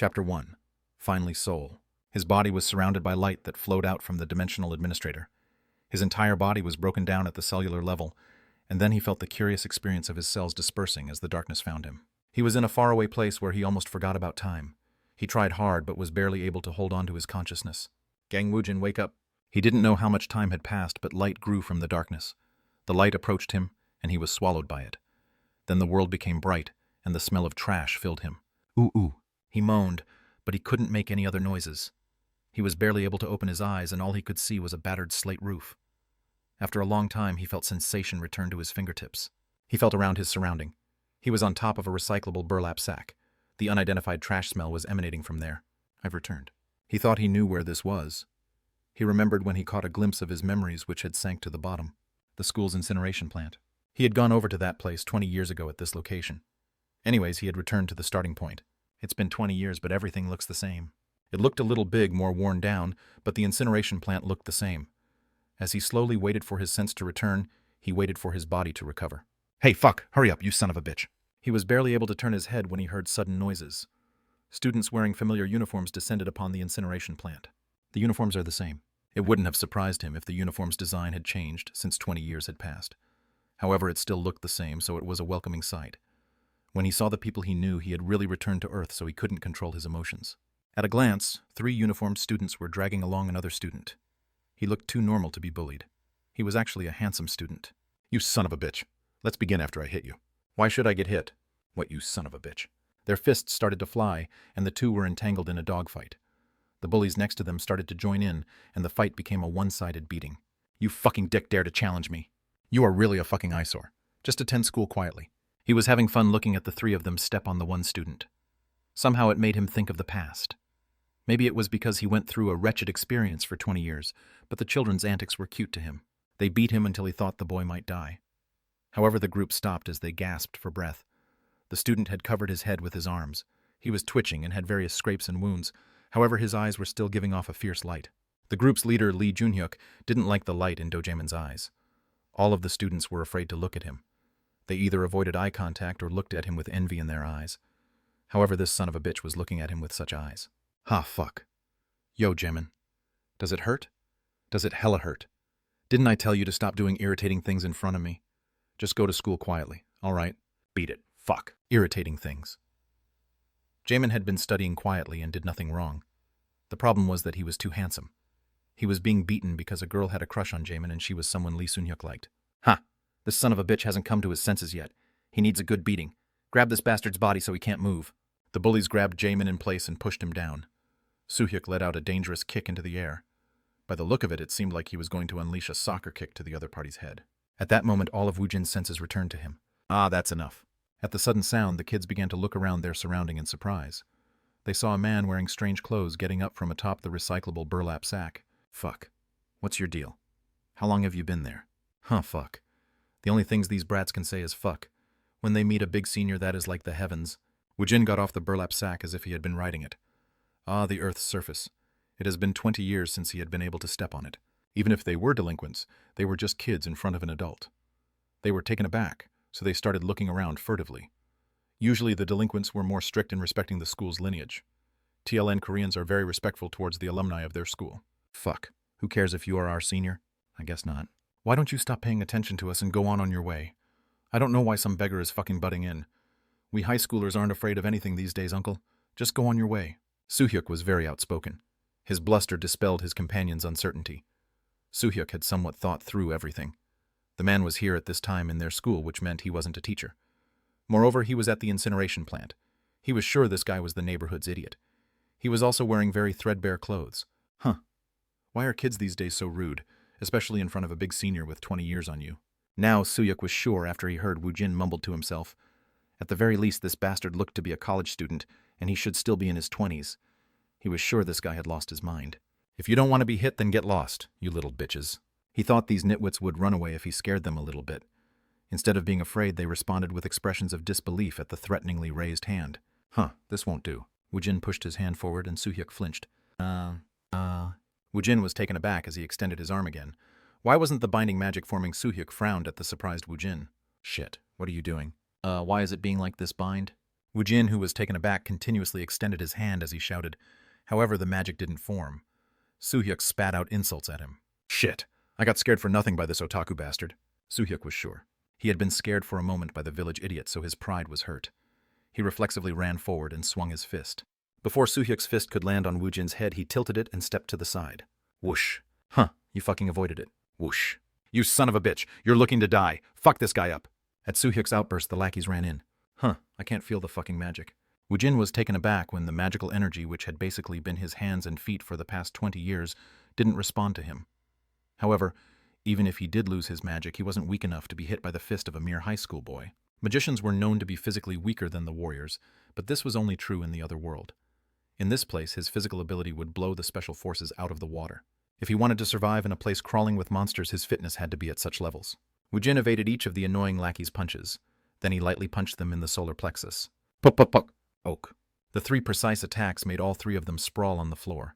Chapter 1. Finally Soul. His body was surrounded by light that flowed out from the dimensional administrator. His entire body was broken down at the cellular level, and then he felt the curious experience of his cells dispersing as the darkness found him. He was in a faraway place where he almost forgot about time. He tried hard but was barely able to hold on to his consciousness. Kang Woojin, wake up. He didn't know how much time had passed, but light grew from the darkness. The light approached him, and he was swallowed by it. Then the world became bright, and the smell of trash filled him. Ooh, ooh. He moaned, but he couldn't make any other noises. He was barely able to open his eyes, and all he could see was a battered slate roof. After a long time, he felt sensation return to his fingertips. He felt around his surrounding. He was on top of a recyclable burlap sack. The unidentified trash smell was emanating from there. I've returned. He thought he knew where this was. He remembered when he caught a glimpse of his memories which had sank to the bottom. The school's incineration plant. He had gone over to that place 20 years ago at this location. Anyways, he had returned to the starting point. It's been 20 years, but everything looks the same. It looked a little big, more worn down, but the incineration plant looked the same. As he slowly waited for his sense to return, he waited for his body to recover. Hey, fuck! Hurry up, you son of a bitch! He was barely able to turn his head when he heard sudden noises. Students wearing familiar uniforms descended upon the incineration plant. The uniforms are the same. It wouldn't have surprised him if the uniform's design had changed since 20 years had passed. However, it still looked the same, so it was a welcoming sight. When he saw the people he knew, he had really returned to Earth, so he couldn't control his emotions. At a glance, 3 uniformed students were dragging along another student. He looked too normal to be bullied. He was actually a handsome student. You son of a bitch. Let's begin after I hit you. Why should I get hit? What, you son of a bitch? Their fists started to fly, and the two were entangled in a dogfight. The bullies next to them started to join in, and the fight became a one-sided beating. You fucking dick dare to challenge me. You are really a fucking eyesore. Just attend school quietly. He was having fun looking at the 3 of them step on the one student. Somehow it made him think of the past. Maybe it was because he went through a wretched experience for 20 years, but the children's antics were cute to him. They beat him until he thought the boy might die. However, the group stopped as they gasped for breath. The student had covered his head with his arms. He was twitching and had various scrapes and wounds. However, his eyes were still giving off a fierce light. The group's leader, Lee Junhyuk, didn't like the light in Do-Jaemin's eyes. All of the students were afraid to look at him. They either avoided eye contact or looked at him with envy in their eyes. However, this son of a bitch was looking at him with such eyes. Ha, fuck. Yo, Jaemin. Does it hurt? Does it hella hurt? Didn't I tell you to stop doing irritating things in front of me? Just go to school quietly, all right? Beat it. Fuck. Irritating things. Jaemin had been studying quietly and did nothing wrong. The problem was that he was too handsome. He was being beaten because a girl had a crush on Jaemin and she was someone Lee Sun-hyuk liked. Ha! This son of a bitch hasn't come to his senses yet. He needs a good beating. Grab this bastard's body so he can't move. The bullies grabbed Jaemin in place and pushed him down. Soo-hyuk let out a dangerous kick into the air. By the look of it, it seemed like he was going to unleash a soccer kick to the other party's head. At that moment, all of Woojin's senses returned to him. Ah, that's enough. At the sudden sound, the kids began to look around their surrounding in surprise. They saw a man wearing strange clothes getting up from atop the recyclable burlap sack. Fuck. What's your deal? How long have you been there? Huh, fuck. The only things these brats can say is fuck. When they meet a big senior, that is like the heavens. Woojin got off the burlap sack as if he had been riding it. Ah, the Earth's surface. It has been 20 years since he had been able to step on it. Even if they were delinquents, they were just kids in front of an adult. They were taken aback, so they started looking around furtively. Usually the delinquents were more strict in respecting the school's lineage. TLN Koreans are very respectful towards the alumni of their school. Fuck. Who cares if you are our senior? I guess not. Why don't you stop paying attention to us and go on your way? I don't know why some beggar is fucking butting in. We high schoolers aren't afraid of anything these days, uncle. Just go on your way. Soo-hyuk was very outspoken. His bluster dispelled his companion's uncertainty. Soo-hyuk had somewhat thought through everything. The man was here at this time in their school, which meant he wasn't a teacher. Moreover, he was at the incineration plant. He was sure this guy was the neighborhood's idiot. He was also wearing very threadbare clothes. Huh. Why are kids these days so rude, especially in front of a big senior with 20 years on you? Now Soo-hyuk was sure after he heard Woojin mumbled to himself. At the very least, this bastard looked to be a college student, and he should still be in his 20s. He was sure this guy had lost his mind. If you don't want to be hit, then get lost, you little bitches. He thought these nitwits would run away if he scared them a little bit. Instead of being afraid, they responded with expressions of disbelief at the threateningly raised hand. Huh, this won't do. Woojin pushed his hand forward and Soo-hyuk flinched. Woojin was taken aback as he extended his arm again. Why wasn't the binding magic forming Soo-hyuk frowned at the surprised Woojin? Shit, what are you doing? Why is it being like this bind? Woojin, who was taken aback, continuously extended his hand as he shouted. However, the magic didn't form. Suhyuk spat out insults at him. Shit, I got scared for nothing by this otaku bastard. Suhyuk was sure. He had been scared for a moment by the village idiot, so his pride was hurt. He reflexively ran forward and swung his fist. Before Suhyuk's fist could land on Woojin's head, he tilted it and stepped to the side. Whoosh. Huh, you fucking avoided it. Whoosh. You son of a bitch, you're looking to die. Fuck this guy up. At Suhyuk's outburst, the lackeys ran in. Huh, I can't feel the fucking magic. Woojin was taken aback when the magical energy, which had basically been his hands and feet for the past 20 years, didn't respond to him. However, even if he did lose his magic, he wasn't weak enough to be hit by the fist of a mere high school boy. Magicians were known to be physically weaker than the warriors, but this was only true in the other world. In this place, his physical ability would blow the special forces out of the water. If he wanted to survive in a place crawling with monsters, his fitness had to be at such levels. Woojin evaded each of the annoying lackeys' punches. Then he lightly punched them in the solar plexus. Puck, puck, puck. Oak. The 3 precise attacks made all 3 of them sprawl on the floor.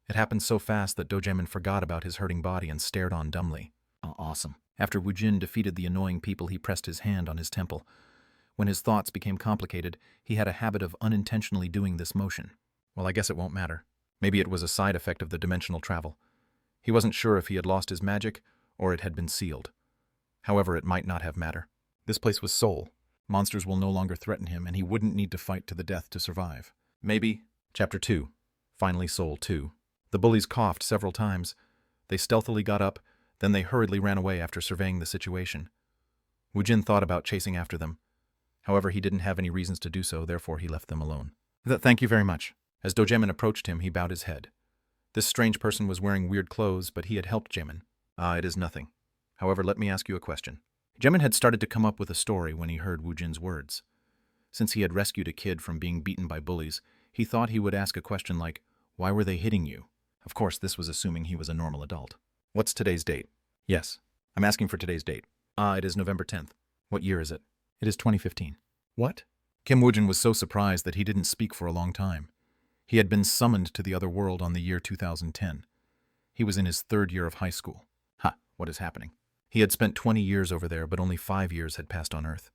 It happened so fast that Dojamin forgot about his hurting body and stared on dumbly. Awesome. After Woojin defeated the annoying people, he pressed his hand on his temple. When his thoughts became complicated, he had a habit of unintentionally doing this motion. Well, I guess it won't matter. Maybe it was a side effect of the dimensional travel. He wasn't sure if he had lost his magic or it had been sealed. However, it might not have mattered. This place was Seoul. Monsters will no longer threaten him, and he wouldn't need to fight to the death to survive. Maybe. Chapter 2. Finally Seoul 2. The bullies coughed several times. They stealthily got up, then they hurriedly ran away after surveying the situation. Woojin thought about chasing after them. However, he didn't have any reasons to do so, therefore he left them alone. Thank you very much. As Dojamin approached him, he bowed his head. This strange person was wearing weird clothes, but he had helped Jamin. It is nothing. However, let me ask you a question. Jamin had started to come up with a story when he heard Woojin's words. Since he had rescued a kid from being beaten by bullies, he thought he would ask a question like, why were they hitting you? Of course, this was assuming he was a normal adult. What's today's date? Yes, I'm asking for today's date. It is November 10th. What year is it? It is 2015. What? Kang Woojin was so surprised that he didn't speak for a long time. He had been summoned to the other world on the year 2010. He was in his 3rd year of high school. What is happening? He had spent 20 years over there, but only 5 years had passed on Earth.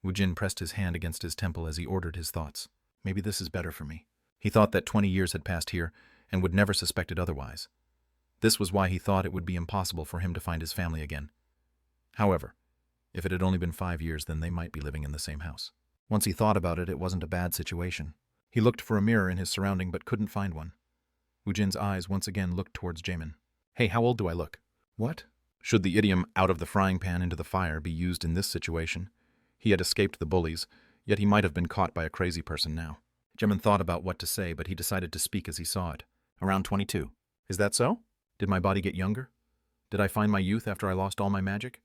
Woojin pressed his hand against his temple as he ordered his thoughts. Maybe this is better for me. He thought that 20 years had passed here and would never suspect it otherwise. This was why he thought it would be impossible for him to find his family again. However, if it had only been 5 years, then they might be living in the same house. Once he thought about it, it wasn't a bad situation. He looked for a mirror in his surrounding but couldn't find one. Woojin's eyes once again looked towards Jamin. Hey, how old do I look? What? Should the idiom out of the frying pan into the fire be used in this situation? He had escaped the bullies, yet he might have been caught by a crazy person now. Jamin thought about what to say, but he decided to speak as he saw it. Around 22. Is that so? Did my body get younger? Did I find my youth after I lost all my magic?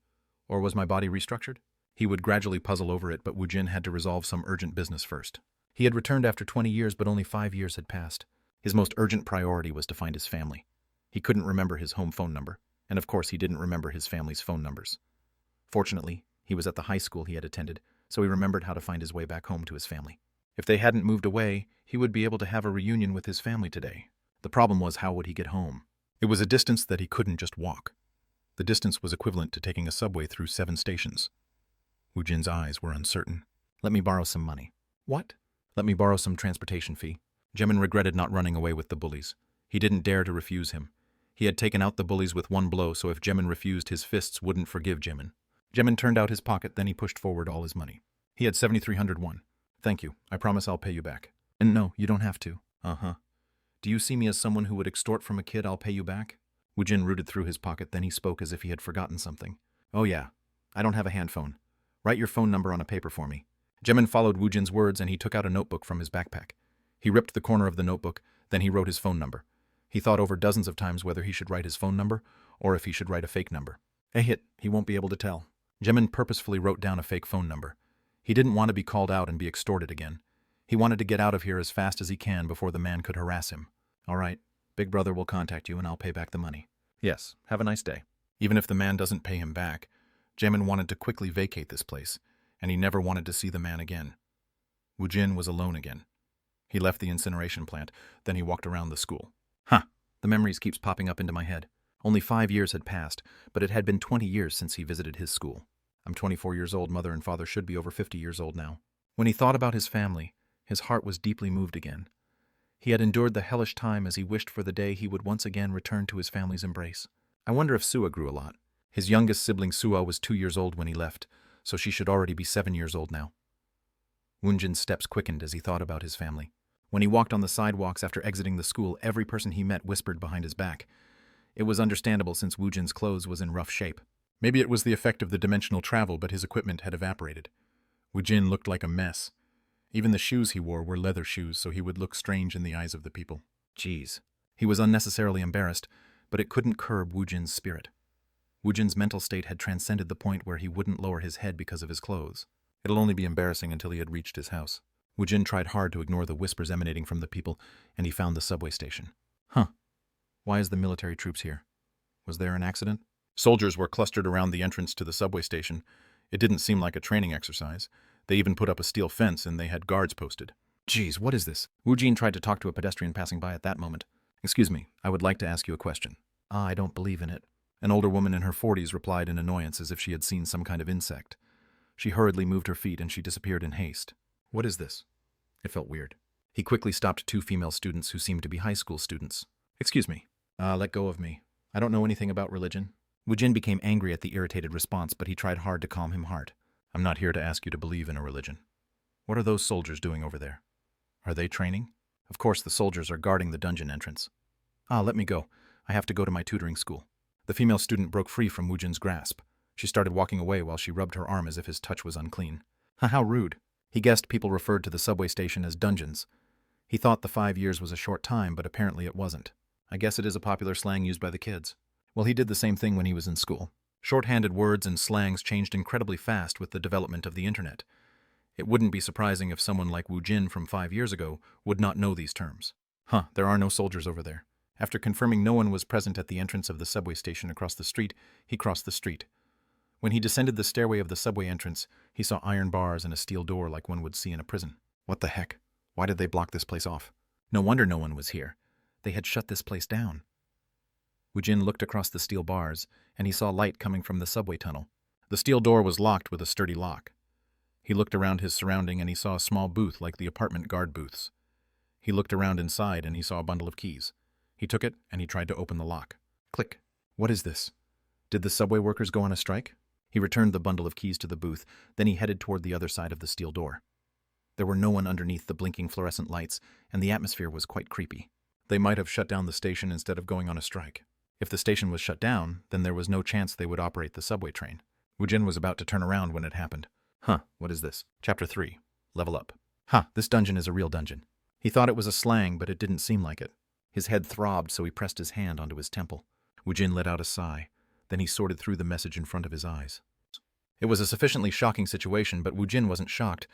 Or was my body restructured? He would gradually puzzle over it, but Woojin had to resolve some urgent business first. He had returned after 20 years, but only 5 years had passed. His most urgent priority was to find his family. He couldn't remember his home phone number, and of course he didn't remember his family's phone numbers. Fortunately, he was at the high school he had attended, so he remembered how to find his way back home to his family. If they hadn't moved away, he would be able to have a reunion with his family today. The problem was, how would he get home? It was a distance that he couldn't just walk. The distance was equivalent to taking a subway through 7 stations. Woojin's eyes were uncertain. Let me borrow some money. What? Let me borrow some transportation fee. Jamin regretted not running away with the bullies. He didn't dare to refuse him. He had taken out the bullies with one blow, so if Jamin refused, his fists wouldn't forgive Jamin. Jamin turned out his pocket, then he pushed forward all his money. He had 7,301. Thank you. I promise I'll pay you back. And no, you don't have to. Do you see me as someone who would extort from a kid? I'll pay you back? Woojin rooted through his pocket, then he spoke as if he had forgotten something. Oh yeah, I don't have a hand phone. Write your phone number on a paper for me. Jamin followed Woojin's words and he took out a notebook from his backpack. He ripped the corner of the notebook, then he wrote his phone number. He thought over dozens of times whether he should write his phone number or if he should write a fake number. He won't be able to tell. Jamin purposefully wrote down a fake phone number. He didn't want to be called out and be extorted again. He wanted to get out of here as fast as he can before the man could harass him. All right, Big Brother will contact you and I'll pay back the money. Yes, have a nice day. Even if the man doesn't pay him back, Jamin wanted to quickly vacate this place, and he never wanted to see the man again. Woojin was alone again. He left the incineration plant, then he walked around the school. The memories keeps popping up into my head. Only 5 years had passed, but it had been 20 years since he visited his school. I'm 24 years old, mother and father should be over 50 years old now. When he thought about his family, his heart was deeply moved again. He had endured the hellish time as he wished for the day he would once again return to his family's embrace. I wonder if Sua grew a lot. His youngest sibling Sua was 2 years old when he left, so she should already be 7 years old now. Woojin's steps quickened as he thought about his family. When he walked on the sidewalks after exiting the school, every person he met whispered behind his back. It was understandable since Woojin's clothes was in rough shape. Maybe it was the effect of the dimensional travel, but his equipment had evaporated. Woojin looked like a mess. Even the shoes he wore were leather shoes, so he would look strange in the eyes of the people. Jeez. He was unnecessarily embarrassed, but it couldn't curb Woojin's spirit. Woojin's mental state had transcended the point where he wouldn't lower his head because of his clothes. It'll only be embarrassing until he had reached his house. Woojin tried hard to ignore the whispers emanating from the people, and he found the subway station. Huh. Why is the military troops here? Was there an accident? Soldiers were clustered around the entrance to the subway station. It didn't seem like a training exercise. They even put up a steel fence and they had guards posted. Geez, what is this? Woojin tried to talk to a pedestrian passing by at that moment. Excuse me, I would like to ask you a question. I don't believe in it. An older woman in her 40s replied in annoyance as if she had seen some kind of insect. She hurriedly moved her feet and she disappeared in haste. What is this? It felt weird. He quickly stopped 2 female students who seemed to be high school students. Excuse me. Let go of me. I don't know anything about religion. Woojin became angry at the irritated response, but he tried hard to calm him heart. I'm not here to ask you to believe in a religion. What are those soldiers doing over there? Are they training? Of course the soldiers are guarding the dungeon entrance. Let me go. I have to go to my tutoring school. The female student broke free from Woojin's grasp. She started walking away while she rubbed her arm as if his touch was unclean. How rude. He guessed people referred to the subway station as dungeons. He thought the 5 years was a short time, but apparently it wasn't. I guess it is a popular slang used by the kids. Well, he did the same thing when he was in school. Shorthanded words and slangs changed incredibly fast with the development of the internet. It wouldn't be surprising if someone like Woojin from 5 years ago would not know these terms. There are no soldiers over there. After confirming no one was present at the entrance of the subway station across the street, he crossed the street. When he descended the stairway of the subway entrance, he saw iron bars and a steel door like one would see in a prison. What the heck? Why did they block this place off? No wonder no one was here. They had shut this place down. Woojin looked across the steel bars, and he saw light coming from the subway tunnel. The steel door was locked with a sturdy lock. He looked around his surrounding and he saw a small booth like the apartment guard booths. He looked around inside and he saw a bundle of keys. He took it and he tried to open the lock. Click. What is this? Did the subway workers go on a strike? He returned the bundle of keys to the booth, then he headed toward the other side of the steel door. There were no one underneath the blinking fluorescent lights, and the atmosphere was quite creepy. They might have shut down the station instead of going on a strike. If the station was shut down, then there was no chance they would operate the subway train. Woojin was about to turn around when it happened. What is this? Chapter 3. Level up. This dungeon is a real dungeon. He thought it was a slang, but it didn't seem like it. His head throbbed, so he pressed his hand onto his temple. Woojin let out a sigh. Then he sorted through the message in front of his eyes. It was a sufficiently shocking situation, but Woojin wasn't shocked.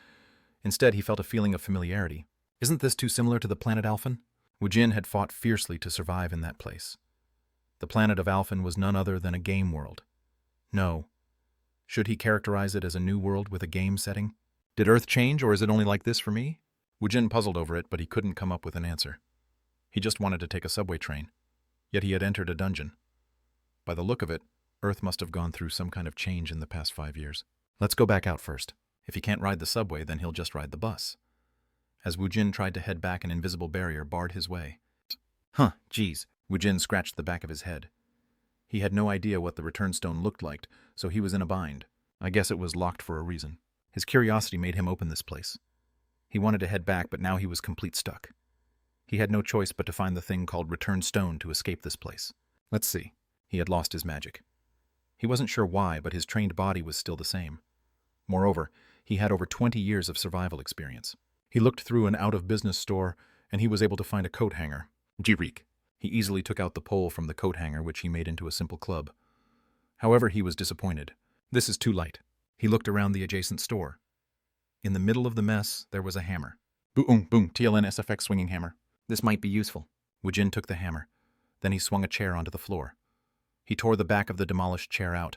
Instead, he felt a feeling of familiarity. Isn't this too similar to the planet Alphen? Woojin had fought fiercely to survive in that place. The planet of Alphen was none other than a game world. No. Should he characterize it as a new world with a game setting? Did Earth change, or is it only like this for me? Woojin puzzled over it, but he couldn't come up with an answer. He just wanted to take a subway train. Yet he had entered a dungeon. By the look of it, Earth must have gone through some kind of change in the past 5 years. Let's go back out first. If he can't ride the subway, then he'll just ride the bus. As Woojin tried to head back, an invisible barrier barred his way. Geez. Woojin scratched the back of his head. He had no idea what the return stone looked like, so he was in a bind. I guess it was locked for a reason. His curiosity made him open this place. He wanted to head back, but now he was complete stuck. He had no choice but to find the thing called return stone to escape this place. Let's see. He had lost his magic. He wasn't sure why, but his trained body was still the same. Moreover, he had over 20 years of survival experience. He looked through an out-of-business store, and he was able to find a coat hanger. Jirik. He easily took out the pole from the coat hanger, which he made into a simple club. However, he was disappointed. This is too light. He looked around the adjacent store. In the middle of the mess, there was a hammer. Boom, boom, TLN SFX swinging hammer. This might be useful. Woojin took the hammer. Then he swung a chair onto the floor. He tore the back of the demolished chair out.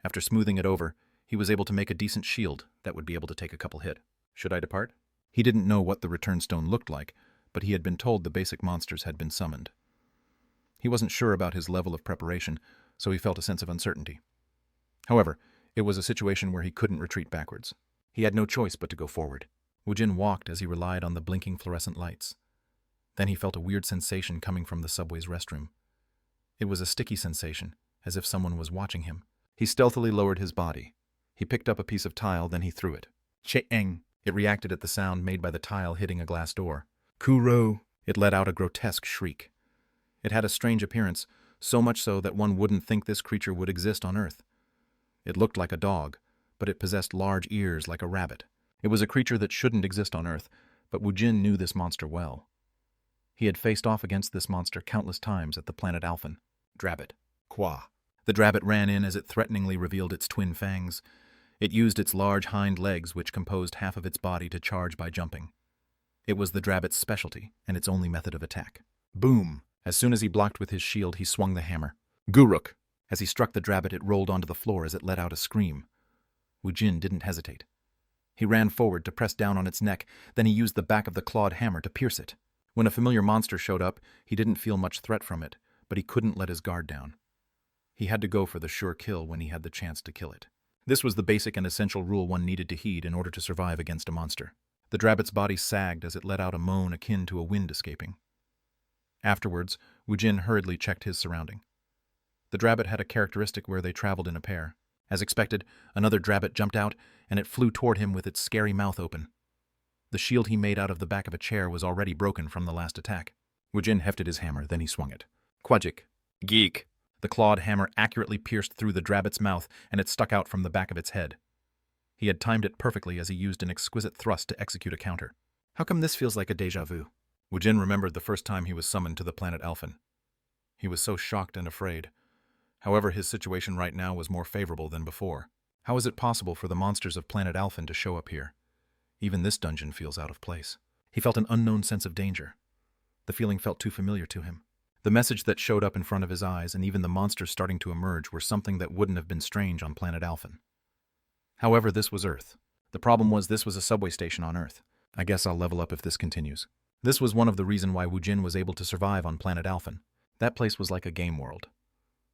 After smoothing it over, he was able to make a decent shield that would be able to take a couple hit. Should I depart? He didn't know what the return stone looked like, but he had been told the basic monsters had been summoned. He wasn't sure about his level of preparation, so he felt a sense of uncertainty. However, it was a situation where he couldn't retreat backwards. He had no choice but to go forward. Woojin walked as he relied on the blinking fluorescent lights. Then he felt a weird sensation coming from the subway's restroom. It was a sticky sensation, as if someone was watching him. He stealthily lowered his body. He picked up a piece of tile, then he threw it. Che-eng! It reacted at the sound made by the tile hitting a glass door. Kuro! It let out a grotesque shriek. It had a strange appearance, so much so that one wouldn't think this creature would exist on Earth. It looked like a dog, but it possessed large ears like a rabbit. It was a creature that shouldn't exist on Earth, but Woojin knew this monster well. He had faced off against this monster countless times at the planet Alphen. Drabbit. Qua. The drabbit ran in as it threateningly revealed its twin fangs. It used its large hind legs, which composed half of its body, to charge by jumping. It was the drabbit's specialty, and its only method of attack. Boom! As soon as he blocked with his shield, he swung the hammer. Guruk! As he struck the drabbit, it rolled onto the floor as it let out a scream. Woojin didn't hesitate. He ran forward to press down on its neck, then he used the back of the clawed hammer to pierce it. When a familiar monster showed up, he didn't feel much threat from it, but he couldn't let his guard down. He had to go for the sure kill when he had the chance to kill it. This was the basic and essential rule one needed to heed in order to survive against a monster. The drabbit's body sagged as it let out a moan akin to a wind escaping. Afterwards, Woojin hurriedly checked his surrounding. The drabbit had a characteristic where they traveled in a pair. As expected, another drabbit jumped out, and it flew toward him with its scary mouth open. The shield he made out of the back of a chair was already broken from the last attack. Woojin hefted his hammer, then he swung it. Quajik. Geek. The clawed hammer accurately pierced through the drabbit's mouth, and it stuck out from the back of its head. He had timed it perfectly as he used an exquisite thrust to execute a counter. How come this feels like a déjà vu? Woojin remembered the first time he was summoned to the planet Alphen. He was so shocked and afraid. However, his situation right now was more favorable than before. How is it possible for the monsters of planet Alphen to show up here? Even this dungeon feels out of place. He felt an unknown sense of danger. The feeling felt too familiar to him. The message that showed up in front of his eyes and even the monsters starting to emerge were something that wouldn't have been strange on planet Alphen. However, this was Earth. The problem was this was a subway station on Earth. I guess I'll level up if this continues. This was one of the reasons why Woojin was able to survive on planet Alphen. That place was like a game world.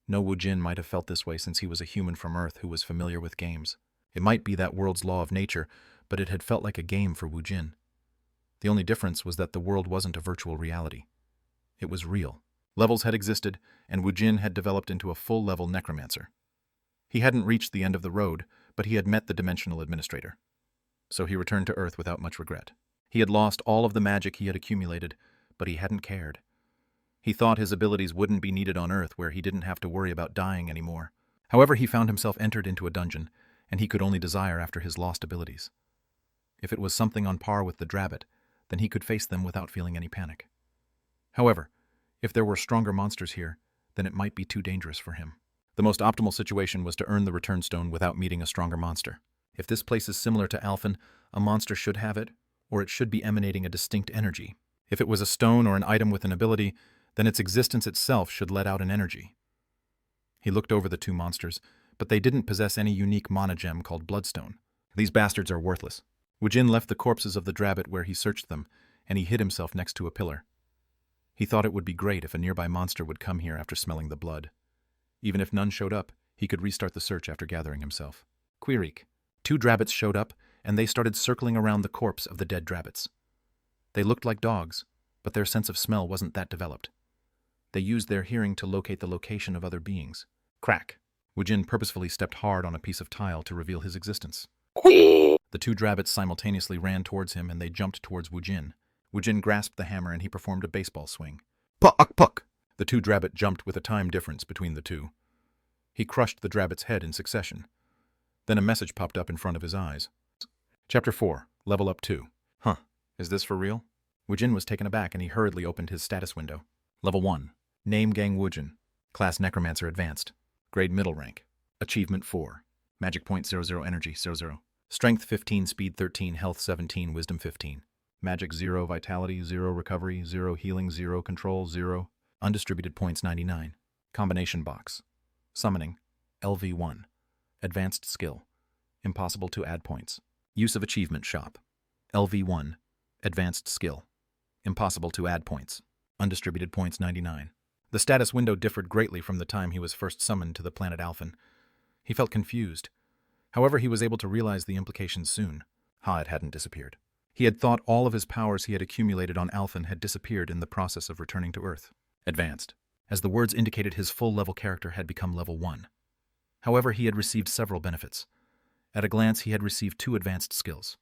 No Woojin might have felt this way since he was a human from Earth who was familiar with games. It might be that world's law of nature, but it had felt like a game for Woojin. The only difference was that the world wasn't a virtual reality. It was real. Levels had existed, and Woojin had developed into a full-level necromancer. He hadn't reached the end of the road, but he had met the dimensional administrator. So he returned to Earth without much regret. He had lost all of the magic he had accumulated, but he hadn't cared. He thought his abilities wouldn't be needed on Earth, where he didn't have to worry about dying anymore. However, he found himself entered into a dungeon, and he could only desire after his lost abilities. If it was something on par with the drabbit, then he could face them without feeling any panic. However, if there were stronger monsters here, then it might be too dangerous for him. The most optimal situation was to earn the return stone without meeting a stronger monster. If this place is similar to Alphen, a monster should have it, or it should be emanating a distinct energy. If it was a stone or an item with an ability, then its existence itself should let out an energy. He looked over the two monsters, but they didn't possess any unique mana gem called Bloodstone. These bastards are worthless. Woojin left the corpses of the drabbit where he searched them, and he hid himself next to a pillar. He thought it would be great if a nearby monster would come here after smelling the blood. Even if none showed up, he could restart the search after gathering himself. Quirik. 2 drabbits showed up, and they started circling around the corpse of the dead drabbits. They looked like dogs, but their sense of smell wasn't that developed. They used their hearing to locate the location of other beings. Crack. Woojin purposefully stepped hard on a piece of tile to reveal his existence. The 2 drabbits simultaneously ran towards him, and they jumped towards Woojin. Woojin grasped the hammer, and he performed a baseball swing. Puck, puck! The 2 drabbit jumped with a time difference between the two. He crushed the drabbit's head in succession. Then a message popped up in front of his eyes. Chapter 4. Level Up 2. Huh. Is this for real? Woojin was taken aback, and he hurriedly opened his status window. Level 1. Name Kang Woojin. Class Necromancer Advanced. Grade Middle Rank. Achievement 4. Magic Point 00 Energy 00. Strength 15, Speed 13, Health 17, Wisdom 15. Magic 0, Vitality 0, Recovery 0, Healing 0, Control 0. Undistributed points 99. Combination box. Summoning. LV1. Advanced skill. Impossible to add points. Use of achievement shop. LV1. Advanced skill. Impossible to add points. Undistributed points 99. The status window differed greatly from the time he was first summoned to the planet Alphen. He felt confused. However, he was able to realize the implications soon. It hadn't disappeared. He had thought all of his powers he had accumulated on Alphen had disappeared in the process of returning to Earth. Advanced, as the words indicated, his full-level character had become level 1. However, he had received several benefits. At a glance, he had received 2 advanced skills.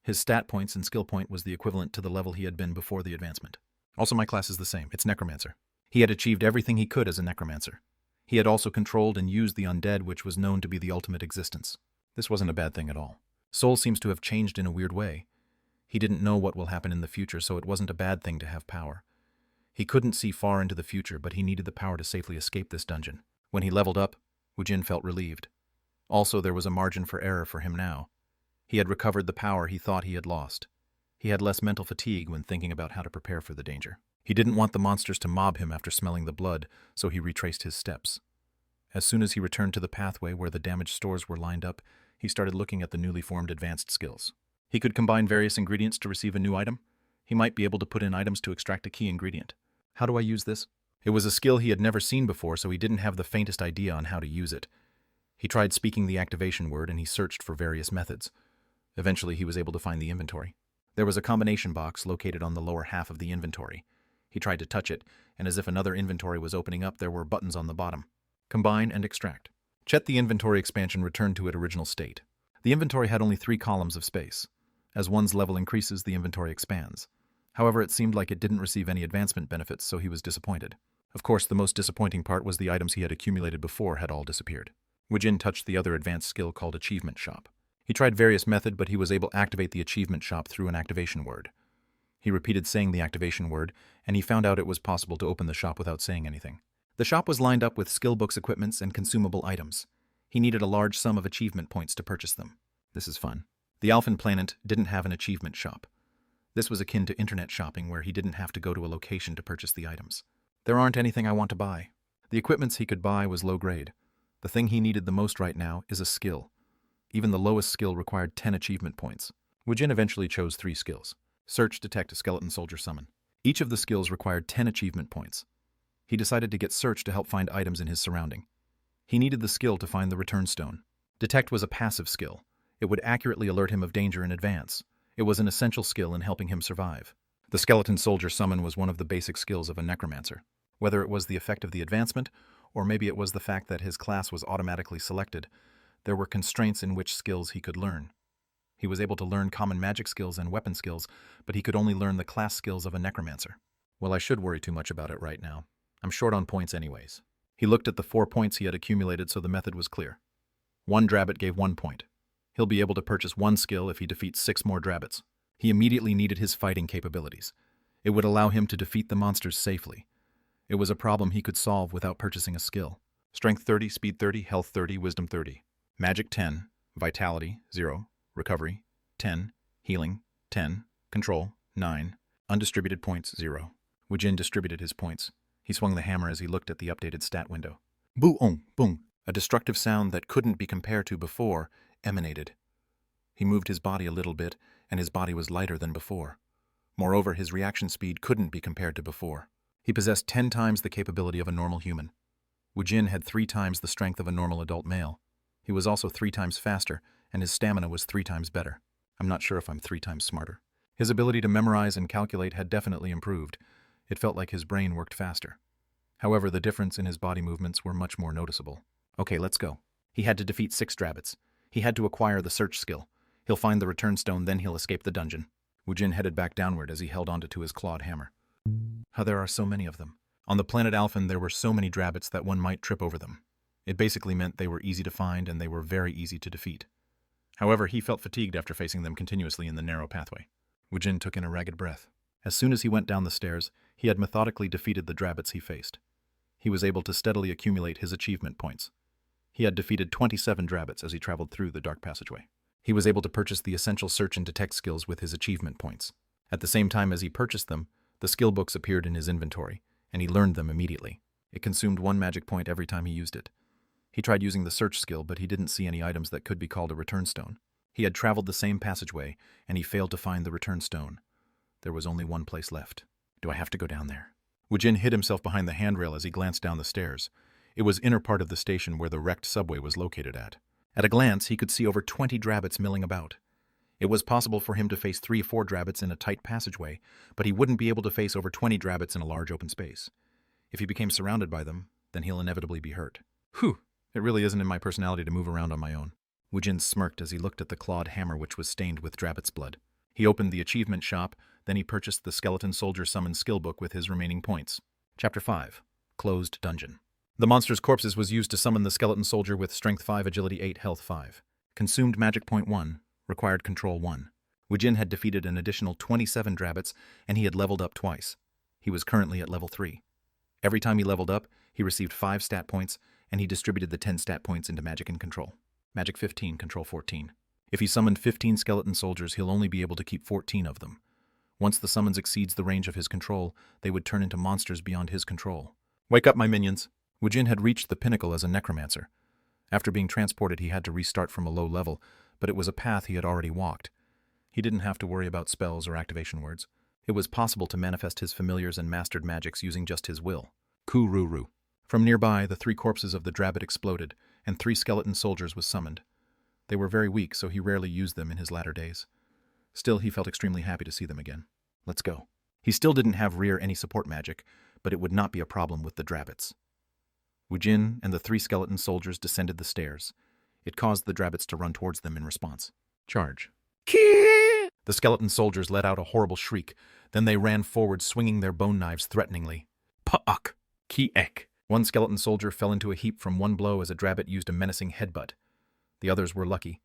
His stat points and skill point was the equivalent to the level he had been before the advancement. Also, my class is the same. It's Necromancer. He had achieved everything he could as a Necromancer. He had also controlled and used the undead, which was known to be the ultimate existence. This wasn't a bad thing at all. Soul seems to have changed in a weird way. He didn't know what will happen in the future, so it wasn't a bad thing to have power. He couldn't see far into the future, but he needed the power to safely escape this dungeon. When he leveled up, Woojin felt relieved. Also, there was a margin for error for him now. He had recovered the power he thought he had lost. He had less mental fatigue when thinking about how to prepare for the danger. He didn't want the monsters to mob him after smelling the blood, so he retraced his steps. As soon as he returned to the pathway where the damaged stores were lined up, he started looking at the newly formed advanced skills. He could combine various ingredients to receive a new item. He might be able to put in items to extract a key ingredient. How do I use this? It was a skill he had never seen before, so he didn't have the faintest idea on how to use it. He tried speaking the activation word and he searched for various methods. Eventually, he was able to find the inventory. There was a combination box located on the lower half of the inventory. He tried to touch it, and as if another inventory was opening up, there were buttons on the bottom. Combine and extract. The inventory expansion returned to its original state. The inventory had only 3 columns of space. As one's level increases, the inventory expands. However, it seemed like it didn't receive any advancement benefits, so he was disappointed. Of course, the most disappointing part was the items he had accumulated before had all disappeared. Woojin touched the other advanced skill called Achievement Shop. He tried various methods, but he was able to activate the Achievement Shop through an activation word. He repeated saying the activation word, and he found out it was possible to open the shop without saying anything. The shop was lined up with skill books, equipments, and consumable items. He needed a large sum of achievement points to purchase them. This is fun. The Alphen planet didn't have an achievement shop. This was akin to internet shopping, where he didn't have to go to a location to purchase the items. There aren't anything I want to buy. The equipments he could buy was low grade. The thing he needed the most right now is a skill. Even the lowest skill required 10 achievement points. Woojin eventually chose 3 skills. Search, Detect, Skeleton Soldier, Summon. Each of the skills required 10 achievement points. He decided to get Search to help find items in his surrounding. He needed the skill to find the Return Stone. Detect was a passive skill. It would accurately alert him of danger in advance. It was an essential skill in helping him survive. The Skeleton Soldier Summon was one of the basic skills of a Necromancer. Whether it was the effect of the advancement, or maybe it was the fact that his class was automatically selected, there were constraints in which skills he could learn. He was able to learn common magic skills and weapon skills, but he could only learn the class skills of a Necromancer. Well, I should worry too much about it right now. I'm short on points anyways. He looked at the 4 points he had accumulated, so the method was clear. 1 Drabbit gave 1 point. He'll be able to purchase 1 skill if he defeats 6 more Drabbits. He immediately needed his fighting capabilities. It would allow him to defeat the monsters safely. It was a problem he could solve without purchasing a skill. Strength 30, Speed 30, Health 30, Wisdom 30. Magic 10, Vitality 0, Recovery 10, Healing 10, Control 9, Undistributed points 0. Woojin distributed his points. He swung the hammer as he looked at the updated stat window. Boom, boom. A destructive sound that couldn't be compared to before emanated. He moved his body a little bit, and his body was lighter than before. Moreover, his reaction speed couldn't be compared to before. He possessed 10 times the capability of a normal human. Woojin had 3 times the strength of a normal adult male. He was also 3 times faster, and his stamina was 3 times better. I'm not sure if I'm 3 times smarter. His ability to memorize and calculate had definitely improved. It felt like his brain worked faster. However, the difference in his body movements were much more noticeable. Okay, let's go. He had to defeat 6 Drabbits. He had to acquire the search skill. He'll find the return stone, then he'll escape the dungeon. Woojin headed back downward as he held onto his clawed hammer. How there are so many of them. On the planet Alphen, there were so many Drabbits that one might trip over them. It basically meant they were easy to find and they were very easy to defeat. However, he felt fatigued after facing them continuously in the narrow pathway. Woojin took in a ragged breath. As soon as he went down the stairs, he had methodically defeated the Drabbits he faced. He was able to steadily accumulate his achievement points. He had defeated 27 Drabbits as he traveled through the dark passageway. He was able to purchase the essential search and detect skills with his achievement points. At the same time as he purchased them, the skill books appeared in his inventory, and he learned them immediately. It consumed 1 magic point every time he used it. He tried using the search skill, but he didn't see any items that could be called a return stone. He had traveled the same passageway, and he failed to find the return stone. There was only 1 place left. Do I have to go down there? Woojin hid himself behind the handrail as he glanced down the stairs. It was inner part of the station where the wrecked subway was located at. At a glance, he could see over 20 drabbits milling about. It was possible for him to face 3 or 4 drabbits in a tight passageway, but he wouldn't be able to face over 20 drabbits in a large open space. If he became surrounded by them, then he'll inevitably be hurt. Whew, it really isn't in my personality to move around on my own. Woojin smirked as he looked at the clawed hammer which was stained with drabbit's blood. He opened the achievement shop, then he purchased the Skeleton Soldier Summon skill book with his remaining points. Chapter 5. Closed Dungeon. The monster's corpses was used to summon the Skeleton Soldier with Strength 5, Agility 8, Health 5. Consumed Magic Point 1. Required Control 1. Woojin had defeated an additional 27 drabbits, and he had leveled up twice. He was currently at level 3. Every time he leveled up, he received 5 stat points, and he distributed the 10 stat points into Magic and Control. Magic 15, Control 14. If he summoned 15 skeleton soldiers, he'll only be able to keep 14 of them. Once the summons exceeds the range of his control, they would turn into monsters beyond his control. Wake up, my minions! Woojin had reached the pinnacle as a necromancer. After being transported, he had to restart from a low level, but it was a path he had already walked. He didn't have to worry about spells or activation words. It was possible to manifest his familiars and mastered magics using just his will. Kururu. From nearby, the 3 corpses of the drabbit exploded, and 3 skeleton soldiers was summoned. They were very weak, so he rarely used them in his latter days. Still, he felt extremely happy to see them again. Let's go. He still didn't have rear any support magic, but it would not be a problem with the drabbits. Woojin and the 3 skeleton soldiers descended the stairs. It caused the drabbits to run towards them in response. Charge. The skeleton soldiers let out a horrible shriek. Then they ran forward, swinging their bone knives threateningly. Pa'ak! Ki-ek! One skeleton soldier fell into a heap from one blow as a drabbit used a menacing headbutt. The others were lucky.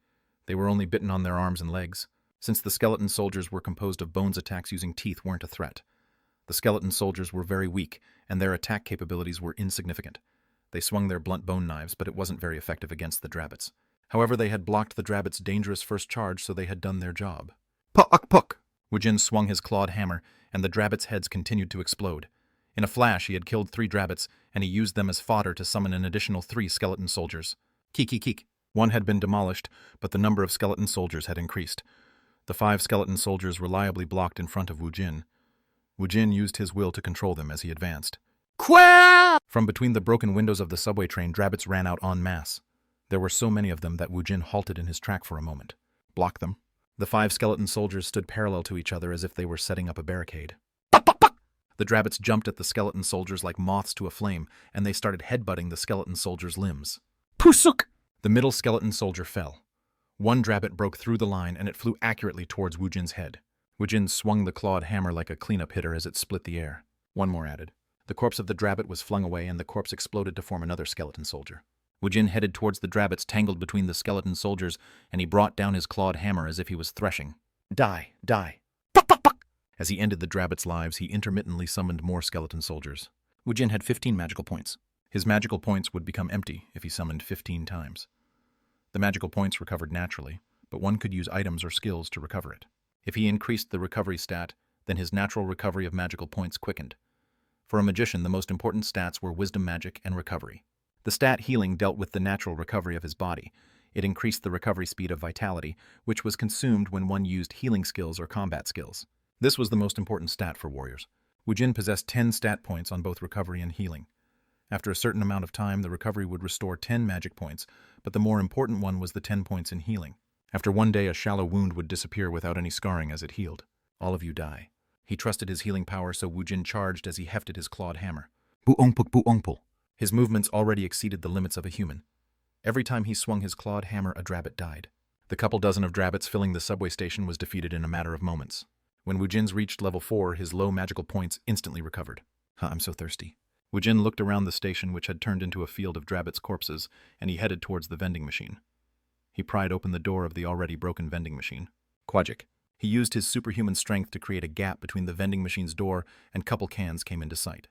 They were only bitten on their arms and legs. Since the skeleton soldiers were composed of bones, attacks using teeth weren't a threat. The skeleton soldiers were very weak, and their attack capabilities were insignificant. They swung their blunt bone knives, but it wasn't very effective against the drabbits. However, they had blocked the drabbits' dangerous first charge, so they had done their job. Pa'ak-puk! Woojin swung his clawed hammer, and the drabbits' heads continued to explode. In a flash, he had killed 3 drabbits, and he used them as fodder to summon an additional 3 skeleton soldiers. Keek. One had been demolished, but the number of skeleton soldiers had increased. The 5 skeleton soldiers reliably blocked in front of Woojin. Woojin used his will to control them as he advanced. Qua! From between the broken windows of the subway train, drabbits ran out en masse. There were so many of them that Woojin halted in his track for a moment. Block them. The 5 skeleton soldiers stood parallel to each other as if they were setting up a barricade. The drabbits jumped at the skeleton soldiers like moths to a flame, and they started headbutting the skeleton soldiers' limbs. Pusuk! The middle skeleton soldier fell. One drabbit broke through the line, and it flew accurately towards Woojin's head. Woojin swung the clawed hammer like a cleanup hitter as it split the air. One more added. The corpse of the drabbit was flung away, and the corpse exploded to form another skeleton soldier. Woojin headed towards the drabbits tangled between the skeleton soldiers, and he brought down his clawed hammer as if he was threshing. Die! As he ended the drabbits' lives, he intermittently summoned more skeleton soldiers. Woojin had 15 magical points. His magical points would become empty if he summoned 15 times. The magical points recovered naturally, but one could use items or skills to recover it. If he increased the recovery stat, then his natural recovery of magical points quickened. For a magician, the most important stats were wisdom magic and recovery. The stat healing dealt with the natural recovery of his body. It increased the recovery speed of vitality, which was consumed when one used healing skills or combat skills. This was the most important stat for warriors. Woojin possessed 10 stat points on both recovery and healing. After a certain amount of time, the recovery would restore 10 magic points, but the more important one was the 10 points in healing. After one day, a shallow wound would disappear without any scarring as it healed. All of you die. He trusted his healing power, so Woojin charged as he hefted his clawed hammer. Bu-ongpuk. His movements already exceeded the limits of a human. Every time he swung his clawed hammer, a drabbit died. The couple dozen of drabbits filling the subway station was defeated in a matter of moments. When Woojin's reached level 4, his low magical points instantly recovered. I'm so thirsty. Woojin looked around the station, which had turned into a field of drabbits' corpses, and he headed towards the vending machine. He pried open the door of the already broken vending machine. Quagic. He used his superhuman strength to create a gap between the vending machine's door, and couple cans came into sight.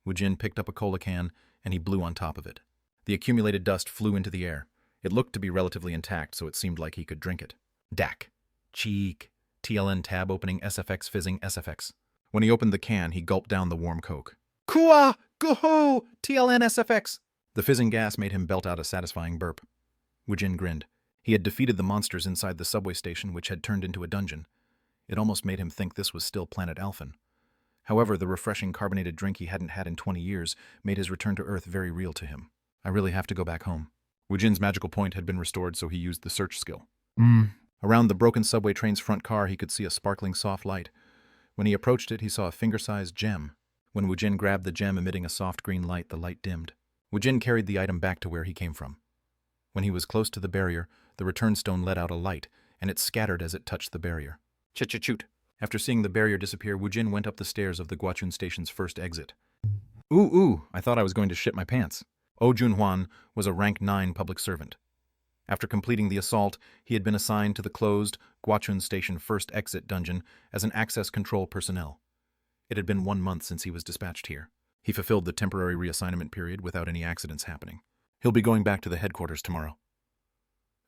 Woojin picked up a cola can, and he blew on top of it. The accumulated dust flew into the air. It looked to be relatively intact, so it seemed like he could drink it. Dak. Cheek. TLN tab opening SFX fizzing SFX. When he opened the can, he gulped down the warm Coke. Kua! Go-ho! TLN SFX! The fizzing gas made him belt out a satisfying burp. Woojin grinned. He had defeated the monsters inside the subway station, which had turned into a dungeon. It almost made him think this was still planet Alphen. However, the refreshing carbonated drink he hadn't had in 20 years made his return to Earth very real to him. I really have to go back home. Woojin's magical point had been restored, so he used the search skill. Mm. Around the broken subway train's front car, he could see a sparkling soft light. When he approached it, he saw a finger-sized gem. When Woojin grabbed the gem emitting a soft green light, the light dimmed. Woojin carried the item back to where he came from. When he was close to the barrier, the return stone let out a light, and it scattered as it touched the barrier. Ch-ch-choot. After seeing the barrier disappear, Woojin went up the stairs of the Guachun station's first exit. Ooh, I thought I was going to shit my pants. Oh Junhwan was a rank 9 public servant. After completing the assault, he had been assigned to the closed Guachun Station first exit dungeon as an access control personnel. It had been 1 month since he was dispatched here. He fulfilled the temporary reassignment period without any accidents happening. He'll be going back to the headquarters tomorrow.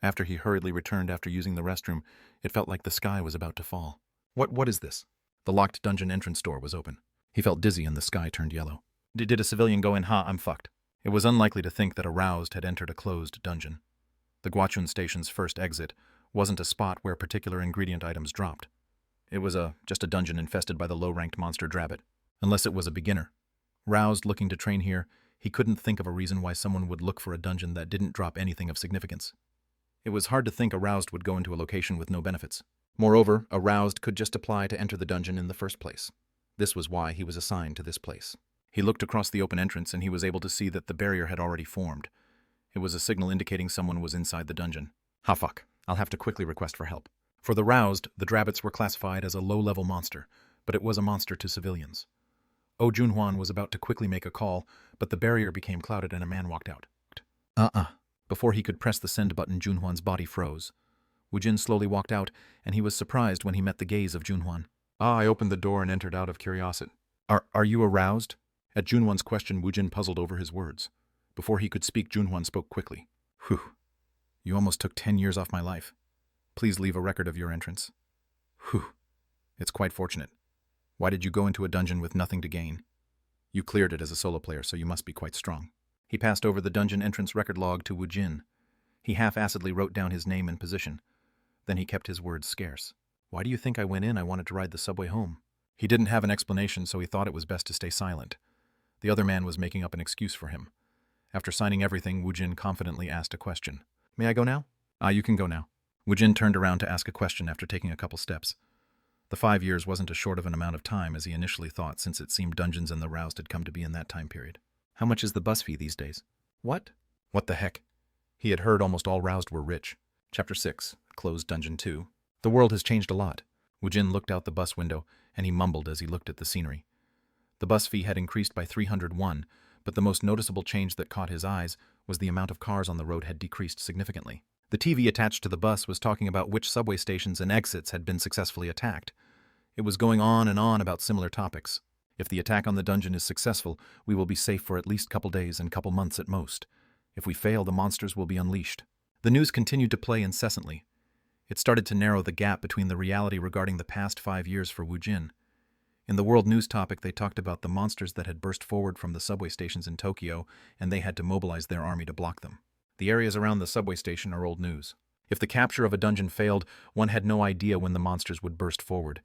After he hurriedly returned after using the restroom, it felt like the sky was about to fall. What is this? The locked dungeon entrance door was open. He felt dizzy and the sky turned yellow. Did a civilian go in? I'm fucked. It was unlikely to think that a roused had entered a closed dungeon. The Guachun Station's first exit wasn't a spot where particular ingredient items dropped. It was just a dungeon infested by the low-ranked monster Drabbit. Unless it was a beginner. Roused looking to train here, he couldn't think of a reason why someone would look for a dungeon that didn't drop anything of significance. It was hard to think a roused would go into a location with no benefits. Moreover, a roused could just apply to enter the dungeon in the first place. This was why he was assigned to this place. He looked across the open entrance and he was able to see that the barrier had already formed. It was a signal indicating someone was inside the dungeon. Ha fuck, I'll have to quickly request for help. For the roused, the Drabbits were classified as a low-level monster, but it was a monster to civilians. Oh Junhwan was about to quickly make a call, but the barrier became clouded and a man walked out. Before he could press the send button, Junhwan's body froze. Woojin slowly walked out, and he was surprised when he met the gaze of Junhwan. I opened the door and entered out of curiosity. Are you aroused? At Junhwan's question, Woojin puzzled over his words. Before he could speak, Junhwan spoke quickly. Whew. You almost took 10 years off my life. Please leave a record of your entrance. Whew. It's quite fortunate. Why did you go into a dungeon with nothing to gain? You cleared it as a solo player, so you must be quite strong. He passed over the dungeon entrance record log to Woojin. He half-acidly wrote down his name and position. Then he kept his words scarce. Why do you think I went in? I wanted to ride the subway home. He didn't have an explanation, so he thought it was best to stay silent. The other man was making up an excuse for him. After signing everything, Woojin confidently asked a question. May I go now? You can go now. Woojin turned around to ask a question after taking a couple steps. The 5 years wasn't as short of an amount of time as he initially thought, since it seemed dungeons and the roused had come to be in that time period. How much is the bus fee these days? What? What the heck? He had heard almost all roused were rich. Chapter 6, Closed Dungeon 2. The world has changed a lot. Woojin looked out the bus window, and he mumbled as he looked at the scenery. The bus fee had increased by 301, but the most noticeable change that caught his eyes was the amount of cars on the road had decreased significantly. The TV attached to the bus was talking about which subway stations and exits had been successfully attacked. It was going on and on about similar topics. If the attack on the dungeon is successful, we will be safe for at least couple days and couple months at most. If we fail, the monsters will be unleashed. The news continued to play incessantly. It started to narrow the gap between the reality regarding the past 5 years for Woojin. In the world news topic, they talked about the monsters that had burst forward from the subway stations in Tokyo, and they had to mobilize their army to block them. The areas around the subway station are old news. If the capture of a dungeon failed, one had no idea when the monsters would burst forward.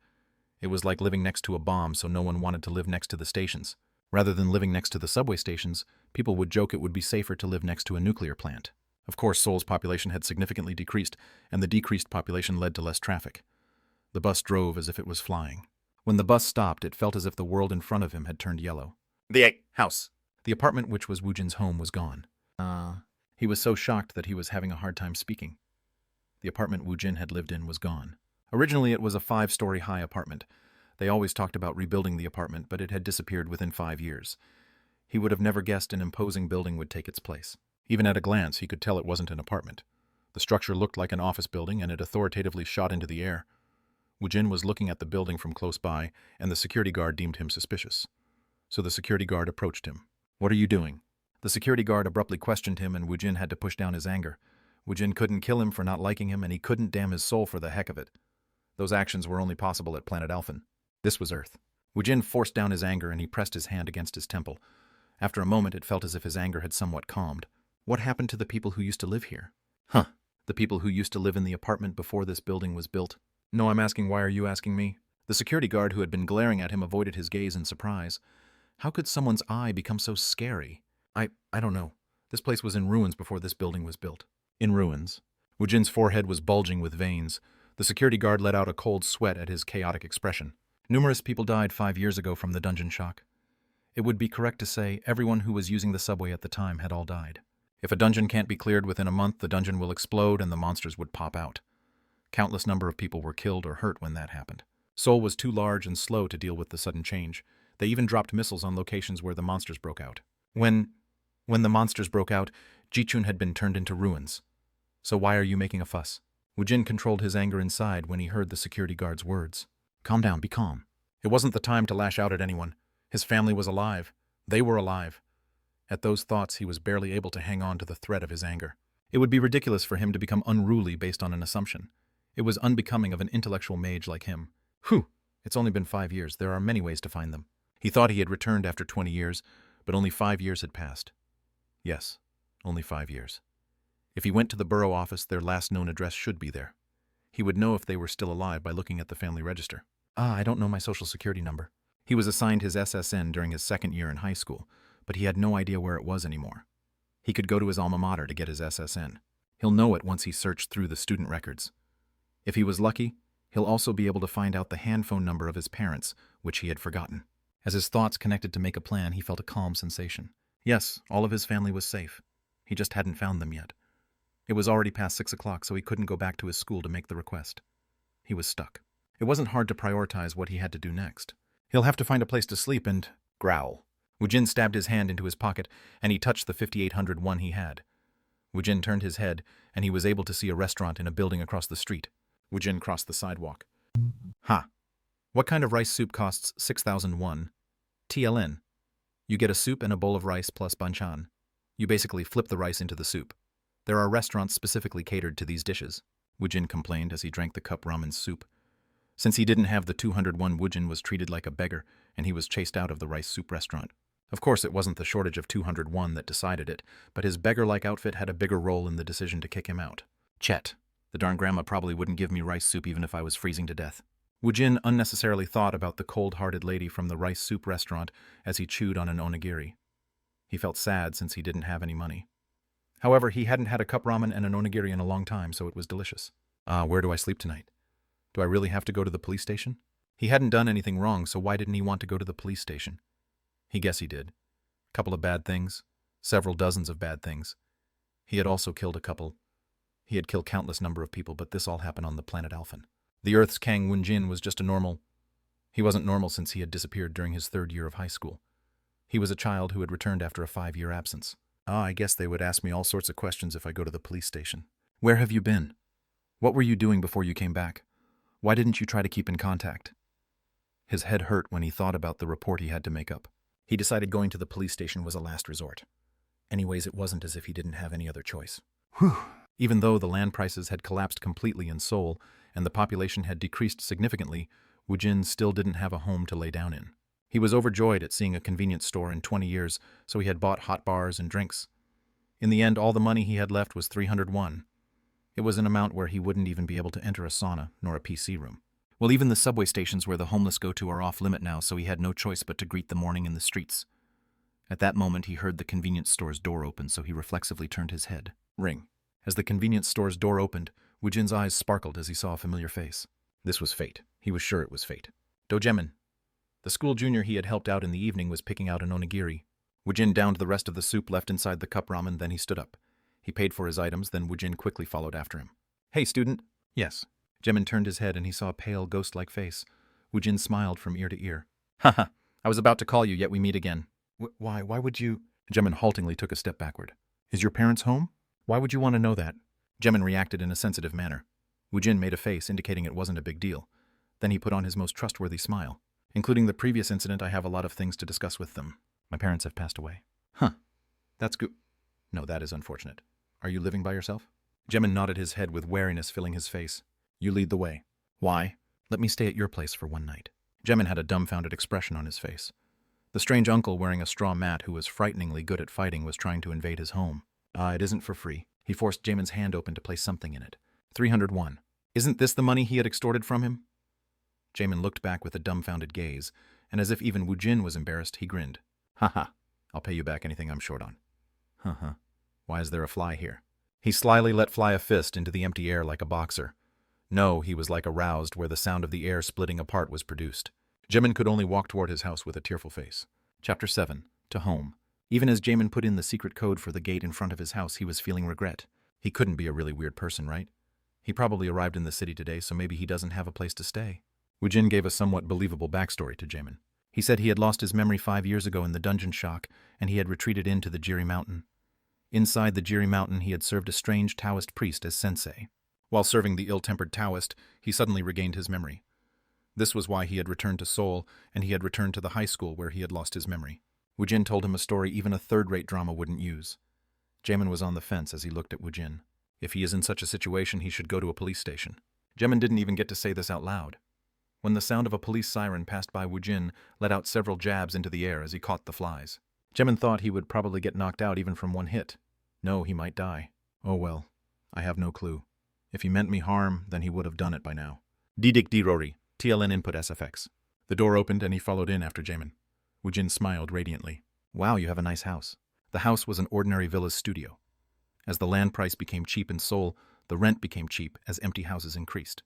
It was like living next to a bomb, so no one wanted to live next to the stations. Rather than living next to the subway stations, people would joke it would be safer to live next to a nuclear plant. Of course, Seoul's population had significantly decreased, and the decreased population led to less traffic. The bus drove as if it was flying. When the bus stopped, it felt as if the world in front of him had turned yellow. The house. The apartment which was Woojin's home was gone. He was so shocked that he was having a hard time speaking. The apartment Woojin had lived in was gone. Originally, it was a 5-story high apartment. They always talked about rebuilding the apartment, but it had disappeared within 5 years. He would have never guessed an imposing building would take its place. Even at a glance, he could tell it wasn't an apartment. The structure looked like an office building, and it authoritatively shot into the air. Woojin was looking at the building from close by, and the security guard deemed him suspicious. So the security guard approached him. What are you doing? The security guard abruptly questioned him, and Woojin had to push down his anger. Woojin couldn't kill him for not liking him, and he couldn't damn his soul for the heck of it. Those actions were only possible at planet Alphen. This was Earth. Woojin forced down his anger, and he pressed his hand against his temple. After a moment, it felt as if his anger had somewhat calmed. What happened to the people who used to live here? The people who used to live in the apartment before this building was built. No, I'm asking, why are you asking me? The security guard who had been glaring at him avoided his gaze in surprise. How could someone's eye become so scary? I don't know. This place was in ruins before this building was built. In ruins. Woojin's forehead was bulging with veins. The security guard let out a cold sweat at his chaotic expression. Numerous people died 5 years ago from the dungeon shock. It would be correct to say everyone who was using the subway at the time had all died. If a dungeon can't be cleared within a month, the dungeon will explode and the monsters would pop out. Countless number of people were killed or hurt when that happened. Seoul was too large and slow to deal with the sudden change. They even dropped missiles on locations where the monsters broke out. When the monsters broke out, Jichun had been turned into ruins. So why are you making a fuss? Woojin controlled his anger inside when he heard the security guard's words. Calm down, be calm. It wasn't the time to lash out at anyone. His family was alive. They were alive. At those thoughts, he was barely able to hang on to the thread of his anger. It would be ridiculous for him to become unruly based on an assumption. It was unbecoming of an intellectual mage like him. Whew! It's only been 5 years. There are many ways to find them. He thought he had returned after 20 years, but only 5 years had passed. Yes, only 5 years. If he went to the borough office, their last known address should be there. He would know if they were still alive by looking at the family register. I don't know my social security number. He was assigned his SSN during his second year in high school, but he had no idea where it was anymore. He could go to his alma mater to get his SSN. He'll know it once he searched through the student records. If he was lucky, he'll also be able to find out the hand phone number of his parents, which he had forgotten. As his thoughts connected to make a plan, he felt a calm sensation. Yes, all of his family was safe. He just hadn't found them yet. It was already past 6 o'clock, so he couldn't go back to his school to make the request. He was stuck. It wasn't hard to prioritize what he had to do next. He'll have to find a place to sleep and growl. Woojin stabbed his hand into his pocket, and he touched the 5801 he had. Woojin turned his head, and he was able to see a restaurant in a building across the street. Woojin crossed the sidewalk. Ha! What kind of rice soup costs 6,001? TLN. You get a soup and a bowl of rice plus banchan. You basically flip the rice into the soup. There are restaurants specifically catered to these dishes, Woojin complained as he drank the cup ramen soup. Since he didn't have the 201, Woojin was treated like a beggar, and he was chased out of the rice soup restaurant. Of course, it wasn't the shortage of 201 that decided it, but his beggar-like outfit had a bigger role in the decision to kick him out. Chet. The darn grandma probably wouldn't give me rice soup even if I was freezing to death. Woojin unnecessarily thought about the cold-hearted lady from the rice soup restaurant as he chewed on an onigiri. He felt sad since he didn't have any money. However, he hadn't had a cup ramen and an onigiri in a long time, so it was delicious. Where do I sleep tonight? Do I really have to go to the police station? He hadn't done anything wrong, so why didn't he want to go to the police station? He guessed he did. A couple of bad things. Several dozens of bad things. He had also killed a couple. He had killed countless number of people, but this all happened on the planet Alphen. The Earth's Kang Woojin was just a normal... He wasn't normal since he had disappeared during his 3rd year of high school. He was a child who had returned after a 5-year absence. I guess they would ask me all sorts of questions if I go to the police station. Where have you been? What were you doing before you came back? Why didn't you try to keep in contact? His head hurt when he thought about the report he had to make up. He decided going to the police station was a last resort. Anyways, it wasn't as if he didn't have any other choice. Whew. Even though the land prices had collapsed completely in Seoul and the population had decreased significantly, Woojin still didn't have a home to lay down in. He was overjoyed at seeing a convenience store in 20 years, so he had bought hot bars and drinks. In the end, all the money he had left was 301. It was an amount where he wouldn't even be able to enter a sauna nor a PC room. Well, even the subway stations where the homeless go to are off limit now, so he had no choice but to greet the morning in the streets. At that moment, he heard the convenience store's door open, so he reflexively turned his head. Ring. As the convenience store's door opened, Woojin's eyes sparkled as he saw a familiar face. This was fate. He was sure it was fate. Dojemin. The school junior he had helped out in the evening was picking out an onigiri. Woojin downed the rest of the soup left inside the cup ramen, then he stood up. He paid for his items, then Woojin quickly followed after him. Hey, student. Yes. Jemin turned his head and he saw a pale, ghost-like face. Woojin smiled from ear to ear. Haha, I was about to call you, yet we meet again. Why would you? Jemin haltingly took a step backward. Is your parents home? Why would you want to know that? Jemin reacted in a sensitive manner. Woojin made a face indicating it wasn't a big deal. Then he put on his most trustworthy smile. Including the previous incident, I have a lot of things to discuss with them. My parents have passed away. Huh. That's good. No, that is unfortunate. Are you living by yourself? Jemin nodded his head with wariness filling his face. You lead the way. Why? Let me stay at your place for one night. Jemin had a dumbfounded expression on his face. The strange uncle wearing a straw mat who was frighteningly good at fighting was trying to invade his home. It isn't for free. He forced Jamin's hand open to place something in it. 301. Isn't this the money he had extorted from him? Jamin looked back with a dumbfounded gaze, and as if even Woojin was embarrassed, he grinned. Haha, I'll pay you back anything I'm short on. Why is there a fly here? He slyly let fly a fist into the empty air like a boxer. No, he was like aroused where the sound of the air splitting apart was produced. Jamin could only walk toward his house with a tearful face. Chapter 7. To Home. Even as Jamin put in the secret code for the gate in front of his house, he was feeling regret. He couldn't be a really weird person, right? He probably arrived in the city today, so maybe he doesn't have a place to stay. Woojin gave a somewhat believable backstory to Jamin. He said he had lost his memory 5 years ago in the dungeon shock, and he had retreated into the Jiri Mountain. Inside the Jiri Mountain, he had served a strange Taoist priest as sensei. While serving the ill-tempered Taoist, he suddenly regained his memory. This was why he had returned to Seoul, and he had returned to the high school where he had lost his memory. Woojin told him a story even a third-rate drama wouldn't use. Jamin was on the fence as he looked at Woojin. If he is in such a situation, he should go to a police station. Jamin didn't even get to say this out loud. When the sound of a police siren passed by, Woojin let out several jabs into the air as he caught the flies. Jamin thought he would probably get knocked out even from one hit. No, he might die. Oh well, I have no clue. If he meant me harm, then he would have done it by now. Didik Dirori, TLN input SFX. The door opened and he followed in after Jamin. Woojin smiled radiantly. Wow, you have a nice house. The house was an ordinary villa's studio. As the land price became cheap in Seoul, the rent became cheap as empty houses increased.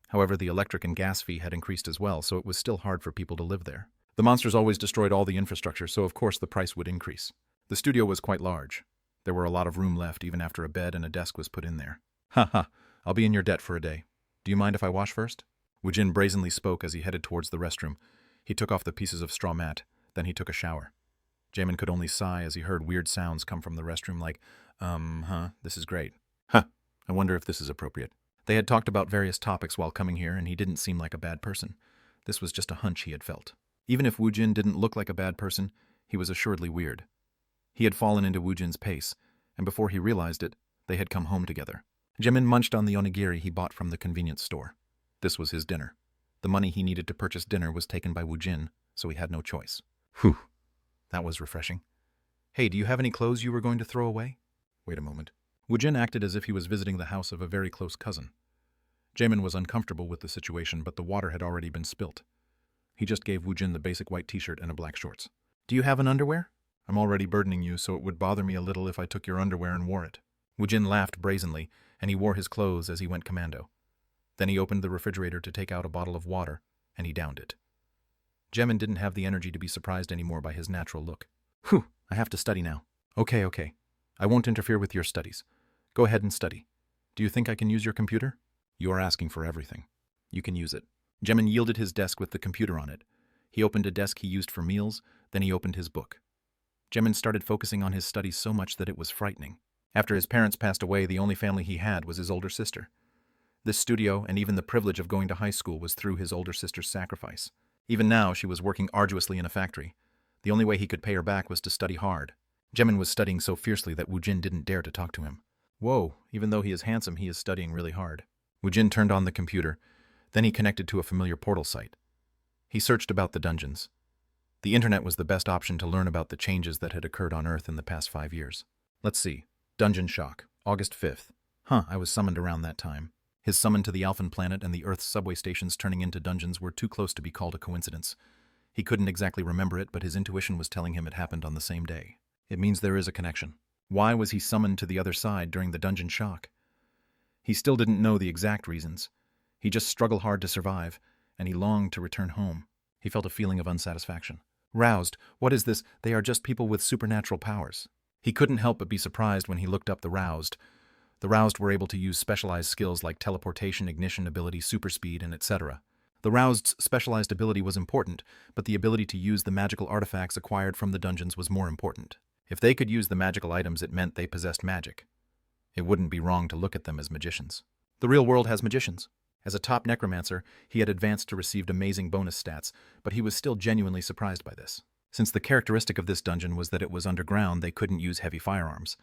However, the electric and gas fee had increased as well, so it was still hard for people to live there. The monsters always destroyed all the infrastructure, so of course the price would increase. The studio was quite large. There were a lot of room left, even after a bed and a desk was put in there. Ha, I'll be in your debt for a day. Do you mind if I wash first? Woojin brazenly spoke as he headed towards the restroom. He took off the pieces of straw mat, then he took a shower. Jamin could only sigh as he heard weird sounds come from the restroom like, this is great. I wonder if this is appropriate. They had talked about various topics while coming here, and he didn't seem like a bad person. This was just a hunch he had felt. Even if Woojin didn't look like a bad person, he was assuredly weird. He had fallen into Woojin's pace, and before he realized it, they had come home together. Jamin munched on the onigiri he bought from the convenience store. This was his dinner. The money he needed to purchase dinner was taken by Woojin, so he had no choice. Whew, that was refreshing. Hey, do you have any clothes you were going to throw away? Wait a moment. Woojin acted as if he was visiting the house of a very close cousin. Jamin was uncomfortable with the situation, but the water had already been spilt. He just gave Woojin the basic white t-shirt and a black shorts. Do you have an underwear? I'm already burdening you, so it would bother me a little if I took your underwear and wore it. Woojin laughed brazenly, and he wore his clothes as he went commando. Then he opened the refrigerator to take out a bottle of water, and he downed it. Jamin didn't have the energy to be surprised anymore by his natural look. Whew, I have to study now. Okay. I won't interfere with your studies. Go ahead and study. Do you think I can use your computer? You are asking for everything. You can use it. Jamin yielded his desk with the computer on it. He opened a desk he used for meals, then he opened his book. Jamin started focusing on his studies so much that it was frightening. After his parents passed away, the only family he had was his older sister. This studio and even the privilege of going to high school was through his older sister's sacrifice. Even now, she was working arduously in a factory. The only way he could pay her back was to study hard. Jamin was studying so fiercely that Woojin didn't dare to talk to him. Whoa, even though he is handsome, he is studying really hard. Woojin turned on the computer. Then he connected to a familiar portal site. He searched about the dungeons. The internet was the best option to learn about the changes that had occurred on Earth in the past 5 years. Let's see. Dungeon Shock, August 5th. I was summoned around that time. His summon to the Alphen planet and the Earth's subway stations turning into dungeons were too close to be called a coincidence. He couldn't exactly remember it, but his intuition was telling him it happened on the same day. It means there is a connection. Why was he summoned to the other side during the dungeon shock? He still didn't know the exact reasons. He just struggled hard to survive, and he longed to return home. He felt a feeling of unsatisfaction. Roused, what is this? They are just people with supernatural powers. He couldn't help but be surprised when he looked up the Roused. The Roused were able to use specialized skills like teleportation, ignition ability, super speed, and etc. The Roused's specialized ability was important, but the ability to use the magical artifacts acquired from the dungeons was more important. If they could use the magical items, it meant they possessed magic. It wouldn't be wrong to look at them as magicians. The real world has magicians. As a top necromancer, he had advanced to receive amazing bonus stats, but he was still genuinely surprised by this. Since the characteristic of this dungeon was that it was underground, they couldn't use heavy firearms.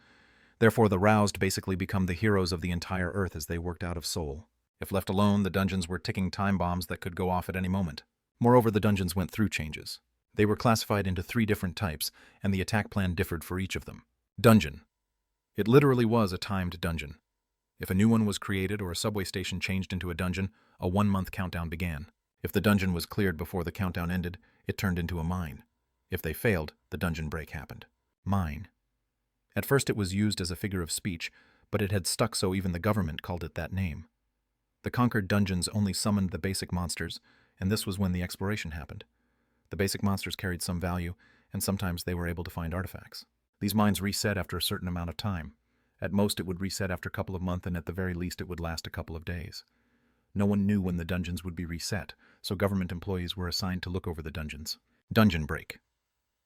Therefore, the Roused basically become the heroes of the entire Earth as they worked out of Seoul. If left alone, the dungeons were ticking time bombs that could go off at any moment. Moreover, the dungeons went through changes. They were classified into 3 different types, and the attack plan differed for each of them. Dungeon. It literally was a timed dungeon. If a new one was created or a subway station changed into a dungeon, a 1-month countdown began. If the dungeon was cleared before the countdown ended, it turned into a mine. If they failed, the dungeon break happened. Mine. At first it was used as a figure of speech, but it had stuck so even the government called it that name. The conquered dungeons only summoned the basic monsters, and this was when the exploration happened. The basic monsters carried some value, and sometimes they were able to find artifacts. These mines reset after a certain amount of time. At most it would reset after a couple of months, and at the very least it would last a couple of days. No one knew when the dungeons would be reset, so government employees were assigned to look over the dungeons. Dungeon break.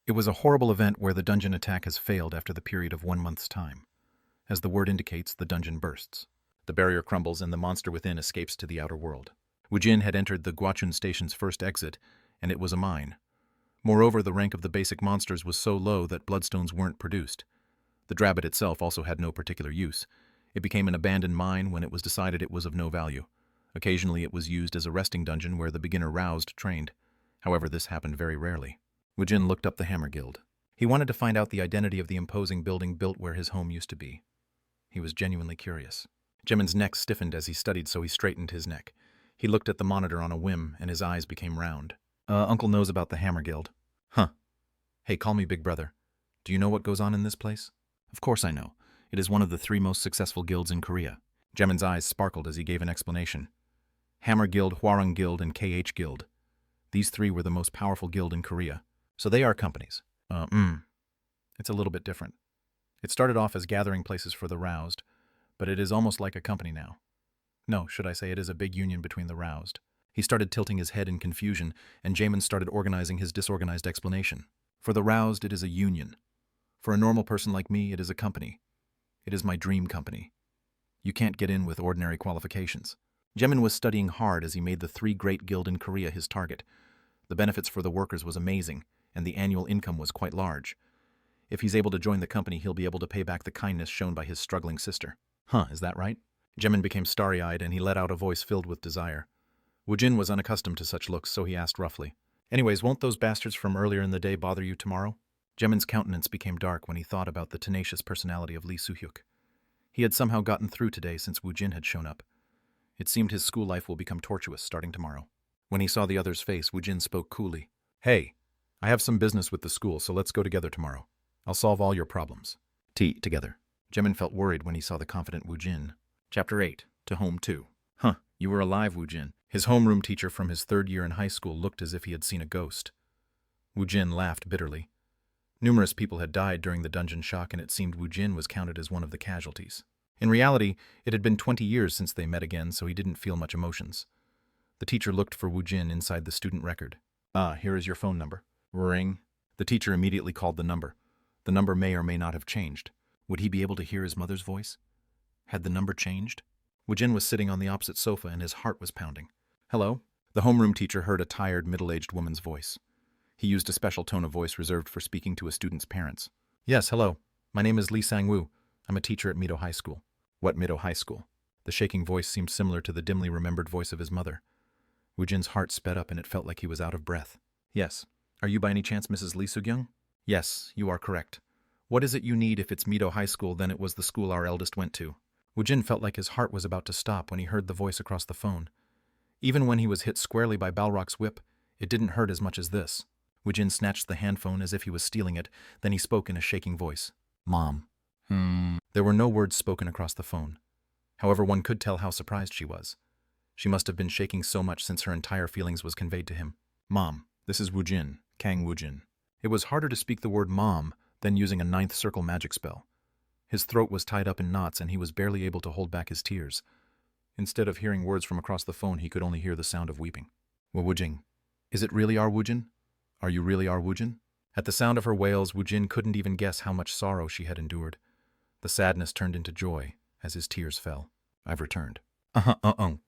It was a horrible event where the dungeon attack has failed after the period of 1 month's time. As the word indicates, the dungeon bursts. The barrier crumbles and the monster within escapes to the outer world. Woojin had entered the Guachun station's first exit, and it was a mine. Moreover, the rank of the basic monsters was so low that bloodstones weren't produced. The drabbit itself also had no particular use. It became an abandoned mine when it was decided it was of no value. Occasionally it was used as a resting dungeon where the beginner roused trained. However, this happened very rarely. Woojin looked up the Hammer Guild. He wanted to find out the identity of the imposing building built where his home used to be. He was genuinely curious. Jimin's neck stiffened as he studied, so he straightened his neck. He looked at the monitor on a whim, and his eyes became round. Uncle knows about the Hammer Guild. Huh. Hey, call me Big Brother. Do you know what goes on in this place? Of course I know. It is one of the 3 most successful guilds in Korea. Jimin's eyes sparkled as he gave an explanation. Hammer Guild, Hwarang Guild, and KH Guild. These 3 were the most powerful guild in Korea. So they are companies. It's a little bit different. It started off as gathering places for the roused, but it is almost like a company now. No, should I say it is a big union between the roused. He started tilting his head in confusion, and Jamin started organizing his disorganized explanation. For the roused, it is a union. For a normal person like me, it is a company. It is my dream company. You can't get in with ordinary qualifications. Jamin was studying hard as he made the 3 great guild in Korea his target. The benefits for the workers was amazing, and the annual income was quite large. If he's able to join the company, he'll be able to pay back the kindness shown by his struggling sister. Huh, is that right? Jamin became starry-eyed, and he let out a voice filled with desire. Woojin was unaccustomed to such looks, so he asked roughly, "Anyways, won't those bastards from earlier in the day bother you tomorrow?" Jamin's countenance became dark when he thought about the tenacious personality of Lee Soo-hyuk. He had somehow gotten through today since Woojin had shown up. It seemed his school life will become tortuous starting tomorrow. When he saw the other's face, Woojin spoke coolly. "Hey, I have some business with the school, so let's go together tomorrow. I'll solve all your problems." Together. Jamin felt worried when he saw the confident Woojin. Chapter 8. To Home 2. Huh, you were alive, Woojin. His homeroom teacher from his 3rd year in high school looked as if he had seen a ghost. Woojin laughed bitterly. Numerous people had died during the dungeon shock, and it seemed Woojin was counted as one of the casualties. In reality, it had been 20 years since they met again, so he didn't feel much emotions. The teacher looked for Woojin inside the student record. Here is your phone number. Ring. The teacher immediately called the number. The number may or may not have changed. Would he be able to hear his mother's voice? Had the number changed? Woojin was sitting on the opposite sofa, and his heart was pounding. "Hello?" The homeroom teacher heard a tired, middle-aged woman's voice. He used a special tone of voice reserved for speaking to a student's parents. "Yes, hello. My name is Lee Sang-woo. I'm a teacher at Mido High School." "What Mido High School?" The shaking voice seemed similar to the dimly remembered voice of his mother. Woojin's heart sped up, and it felt like he was out of breath. "Yes. Are you by any chance Mrs. Lee Soo-gyung?" "Yes, you are correct. What is it you need? If it's Mido High School, then it was the school our eldest went to." Woojin felt like his heart was about to stop when he heard the voice across the phone. Even when he was hit squarely by Balrog's whip, it didn't hurt as much as this. Woojin snatched the handphone as if he was stealing it, then he spoke in a shaking voice. "Mom." There were no words spoken across the phone. However, one could tell how surprised she was. She must have been shaking so much since her entire feelings was conveyed to him. "Mom, this is Woojin, Kang Woojin." It was harder to speak the word mom than using a 9th circle magic spell. His throat was tied up in knots, and he was barely able to hold back his tears. Instead of hearing words from across the phone, he could only hear the sound of weeping. "Woojin, is it really our Woojin? Are you really our Woojin?" At the sound of her wails, Woojin couldn't even guess how much sorrow she had endured. The sadness turned into joy as his tears fell. "I've returned."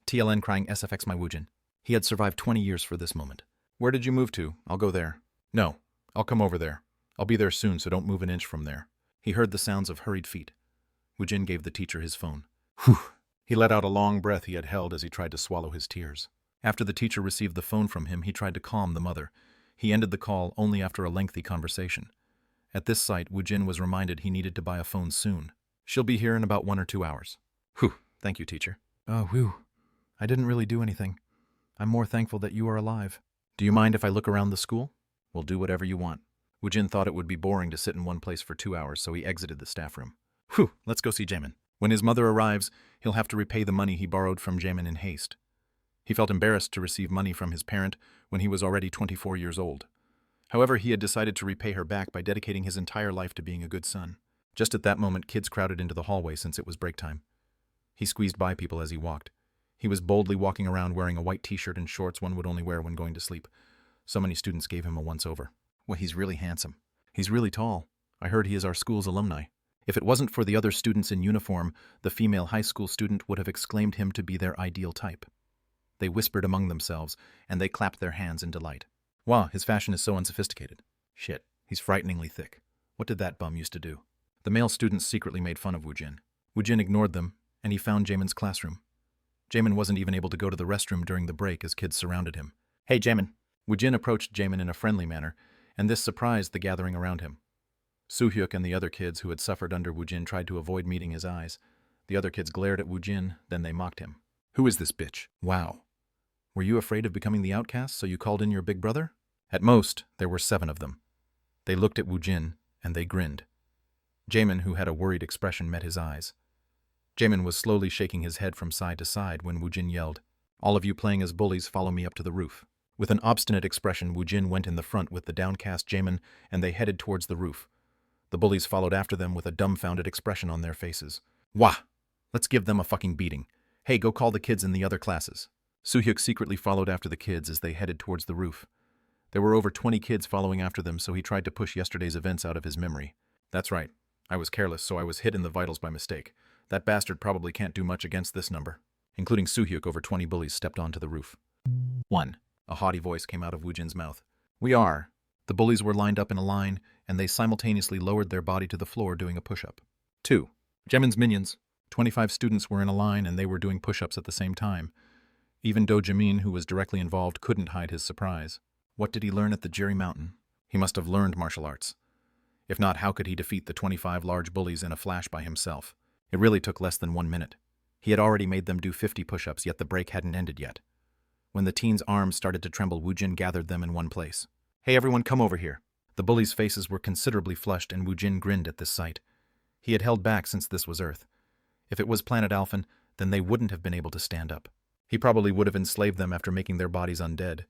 TLN crying SFX my Woojin. He had survived 20 years for this moment. "Where did you move to? I'll go there." "No, I'll come over there. I'll be there soon, so don't move an inch from there." He heard the sounds of hurried feet. Woojin gave the teacher his phone. Whew! He let out a long breath he had held as he tried to swallow his tears. After the teacher received the phone from him, he tried to calm the mother. He ended the call only after a lengthy conversation. At this sight, Woojin was reminded he needed to buy a phone soon. "She'll be here in about 1 or 2 hours. "Whew, thank you, teacher." "Oh, whew. I didn't really do anything. I'm more thankful that you are alive. Do you mind if I look around the school?" "We'll do whatever you want." Woojin thought it would be boring to sit in one place for 2 hours, so he exited the staff room. Whew, let's go see Jamin. When his mother arrives, he'll have to repay the money he borrowed from Jamin in haste. He felt embarrassed to receive money from his parent when he was already 24 years old. However, he had decided to repay her back by dedicating his entire life to being a good son. Just at that moment, kids crowded into the hallway since it was break time. He squeezed by people as he walked. He was boldly walking around wearing a white t-shirt and shorts one would only wear when going to sleep. So many students gave him a once-over. Well, he's really handsome. He's really tall. I heard he is our school's alumni. If it wasn't for the other students in uniform, the female high school student would have exclaimed him to be their ideal type. They whispered among themselves, and they clapped their hands in delight. Wow, his fashion is so unsophisticated. Shit, he's frighteningly thick. What did that bum used to do? The male students secretly made fun of Woojin. Woojin ignored them, and he found Jamin's classroom. Jamin wasn't even able to go to the restroom during the break as kids surrounded him. Hey, Jamin. Woojin approached Jamin in a friendly manner, and this surprised the gathering around him. Soo-hyuk and the other kids who had suffered under Woojin tried to avoid meeting his eyes. The other kids glared at Woojin, then they mocked him. Who is this bitch? Wow. Were you afraid of becoming the outcast, so you called in your big brother? At most, there were 7 of them. They looked at Woojin, and they grinned. Jamin, who had a worried expression, met his eyes. Jamin was slowly shaking his head from side to side when Woojin yelled, "All of you playing as bullies, follow me up to the roof." With an obstinate expression, Woojin went in the front with the downcast Jamin, and they headed towards the roof. The bullies followed after them with a dumbfounded expression on their faces. Wah! Let's give them a fucking beating. Hey, go call the kids in the other classes. Soo-hyuk secretly followed after the kids as they headed towards the roof. There were over 20 kids following after them, so he tried to push yesterday's events out of his memory. That's right. I was careless, so I was hit in the vitals by mistake. That bastard probably can't do much against this number. Including Soo-hyuk, over 20 bullies stepped onto the roof. 1. A haughty voice came out of Woojin's mouth. We are. The bullies were lined up in a line, and they simultaneously lowered their body to the floor doing a push-up. 2. Jamin's minions. 25 students were in a line, and they were doing push-ups at the same time. Even though Jamin, who was directly involved, couldn't hide his surprise. What did he learn at the Jerry Mountain? He must have learned martial arts. If not, how could he defeat the 25 large bullies in a flash by himself? It really took less than 1 minute. He had already made them do 50 push-ups, yet the break hadn't ended yet. When the teens' arms started to tremble, Woojin gathered them in one place. Hey everyone, come over here. The bullies' faces were considerably flushed, and Woojin grinned at this sight. He had held back since this was Earth. If it was planet Alphen, then they wouldn't have been able to stand up. He probably would have enslaved them after making their bodies undead.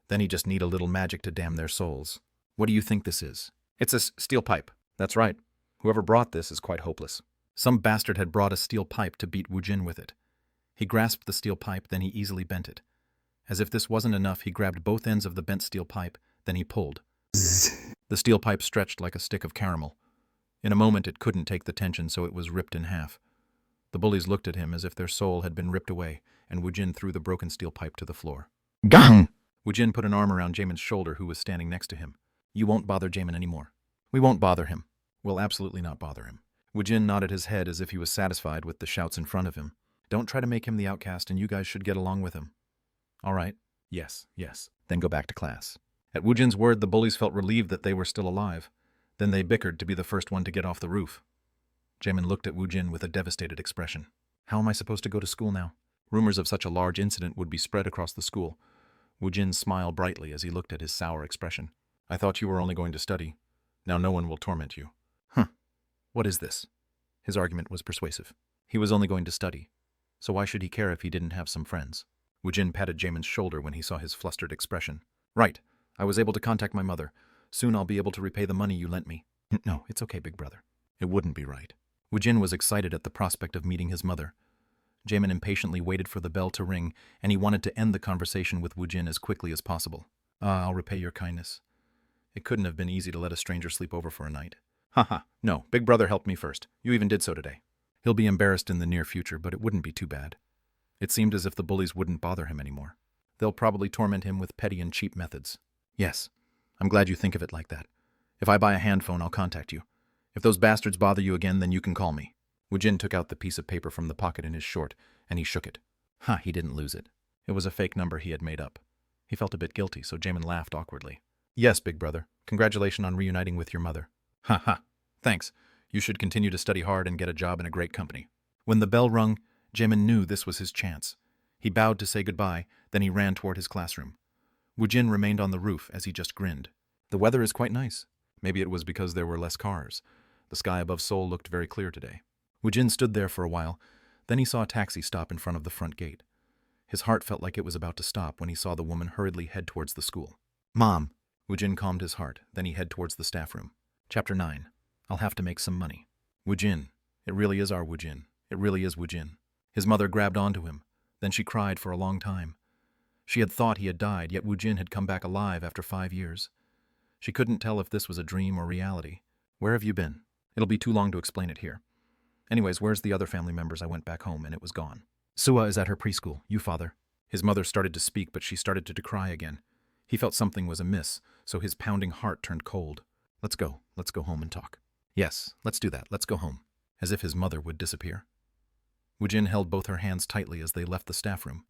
Then he'd just need a little magic to damn their souls. What do you think this is? It's a steel pipe. That's right. Whoever brought this is quite hopeless. Some bastard had brought a steel pipe to beat Woojin with it. He grasped the steel pipe, then he easily bent it. As if this wasn't enough, he grabbed both ends of the bent steel pipe, then he pulled. The steel pipe stretched like a stick of caramel. In a moment it couldn't take the tension, so it was ripped in half. The bullies looked at him as if their soul had been ripped away, and Woojin threw the broken steel pipe to the floor. Gang! Woojin put an arm around Jamin's shoulder, who was standing next to him. You won't bother Jamin anymore. We won't bother him. We'll absolutely not bother him. Woojin nodded his head as if he was satisfied with the shouts in front of him. Don't try to make him the outcast, and you guys should get along with him. All right. Yes. Then go back to class. At Woojin's word, the bullies felt relieved that they were still alive. Then they bickered to be the first one to get off the roof. Jamin looked at Woojin with a devastated expression. How am I supposed to go to school now? Rumors of such a large incident would be spread across the school. Woojin smiled brightly as he looked at his sour expression. I thought you were only going to study. Now no one will torment you. What is this? His argument was persuasive. He was only going to study. So why should he care if he didn't have some friends? Woojin patted Jamin's shoulder when he saw his flustered expression. Right. I was able to contact my mother. Soon I'll be able to repay the money you lent me. No, it's okay, big brother. It wouldn't be right. Woojin was excited at the prospect of meeting his mother. Jamin impatiently waited for the bell to ring, and he wanted to end the conversation with Woojin as quickly as possible. I'll repay your kindness. It couldn't have been easy to let a stranger sleep over for a night. No, big brother helped me first. You even did so today. He'll be embarrassed in the near future, but it wouldn't be too bad. It seemed as if the bullies wouldn't bother him anymore. They'll probably torment him with petty and cheap methods. Yes, I'm glad you think of it like that. If I buy a hand phone, I'll contact you. If those bastards bother you again, then you can call me. Woojin took out the piece of paper from the pocket in his short, and he shook it. He didn't lose it. It was a fake number he had made up. He felt a bit guilty, so Jamin laughed awkwardly. Yes, big brother. Congratulations on reuniting with your mother. Thanks. You should continue to study hard and get a job in a great company. When the bell rung, Jamin knew this was his chance. He bowed to say goodbye, then he ran toward his classroom. Woojin remained on the roof as he just grinned. The weather is quite nice. Maybe it was because there were less cars. The sky above Seoul looked very clear today. Woojin stood there for a while. Then he saw a taxi stop in front of the front gate. His heart felt like it was about to stop when he saw the woman hurriedly head towards the school. "Mom!" Woojin calmed his heart. Then he headed towards the staff room. Chapter 9. I'll have to make some money. Woojin. It really is our Woojin. It really is Woojin. His mother grabbed onto him. Then she cried for a long time. She had thought he had died, yet Woojin had come back alive after 5 years. She couldn't tell if this was a dream or reality. Where have you been? It'll be too long to explain it here. Anyways, where's the other family members? I went back home and it was gone. Sua is at her preschool. You, father. His mother started to speak, but she started to cry again. He felt something was amiss, so his pounding heart turned cold. Let's go. Let's go home and talk. Yes, let's do that. Let's go home. As if his mother would disappear. Woojin held both her hands tightly as they left the staff room.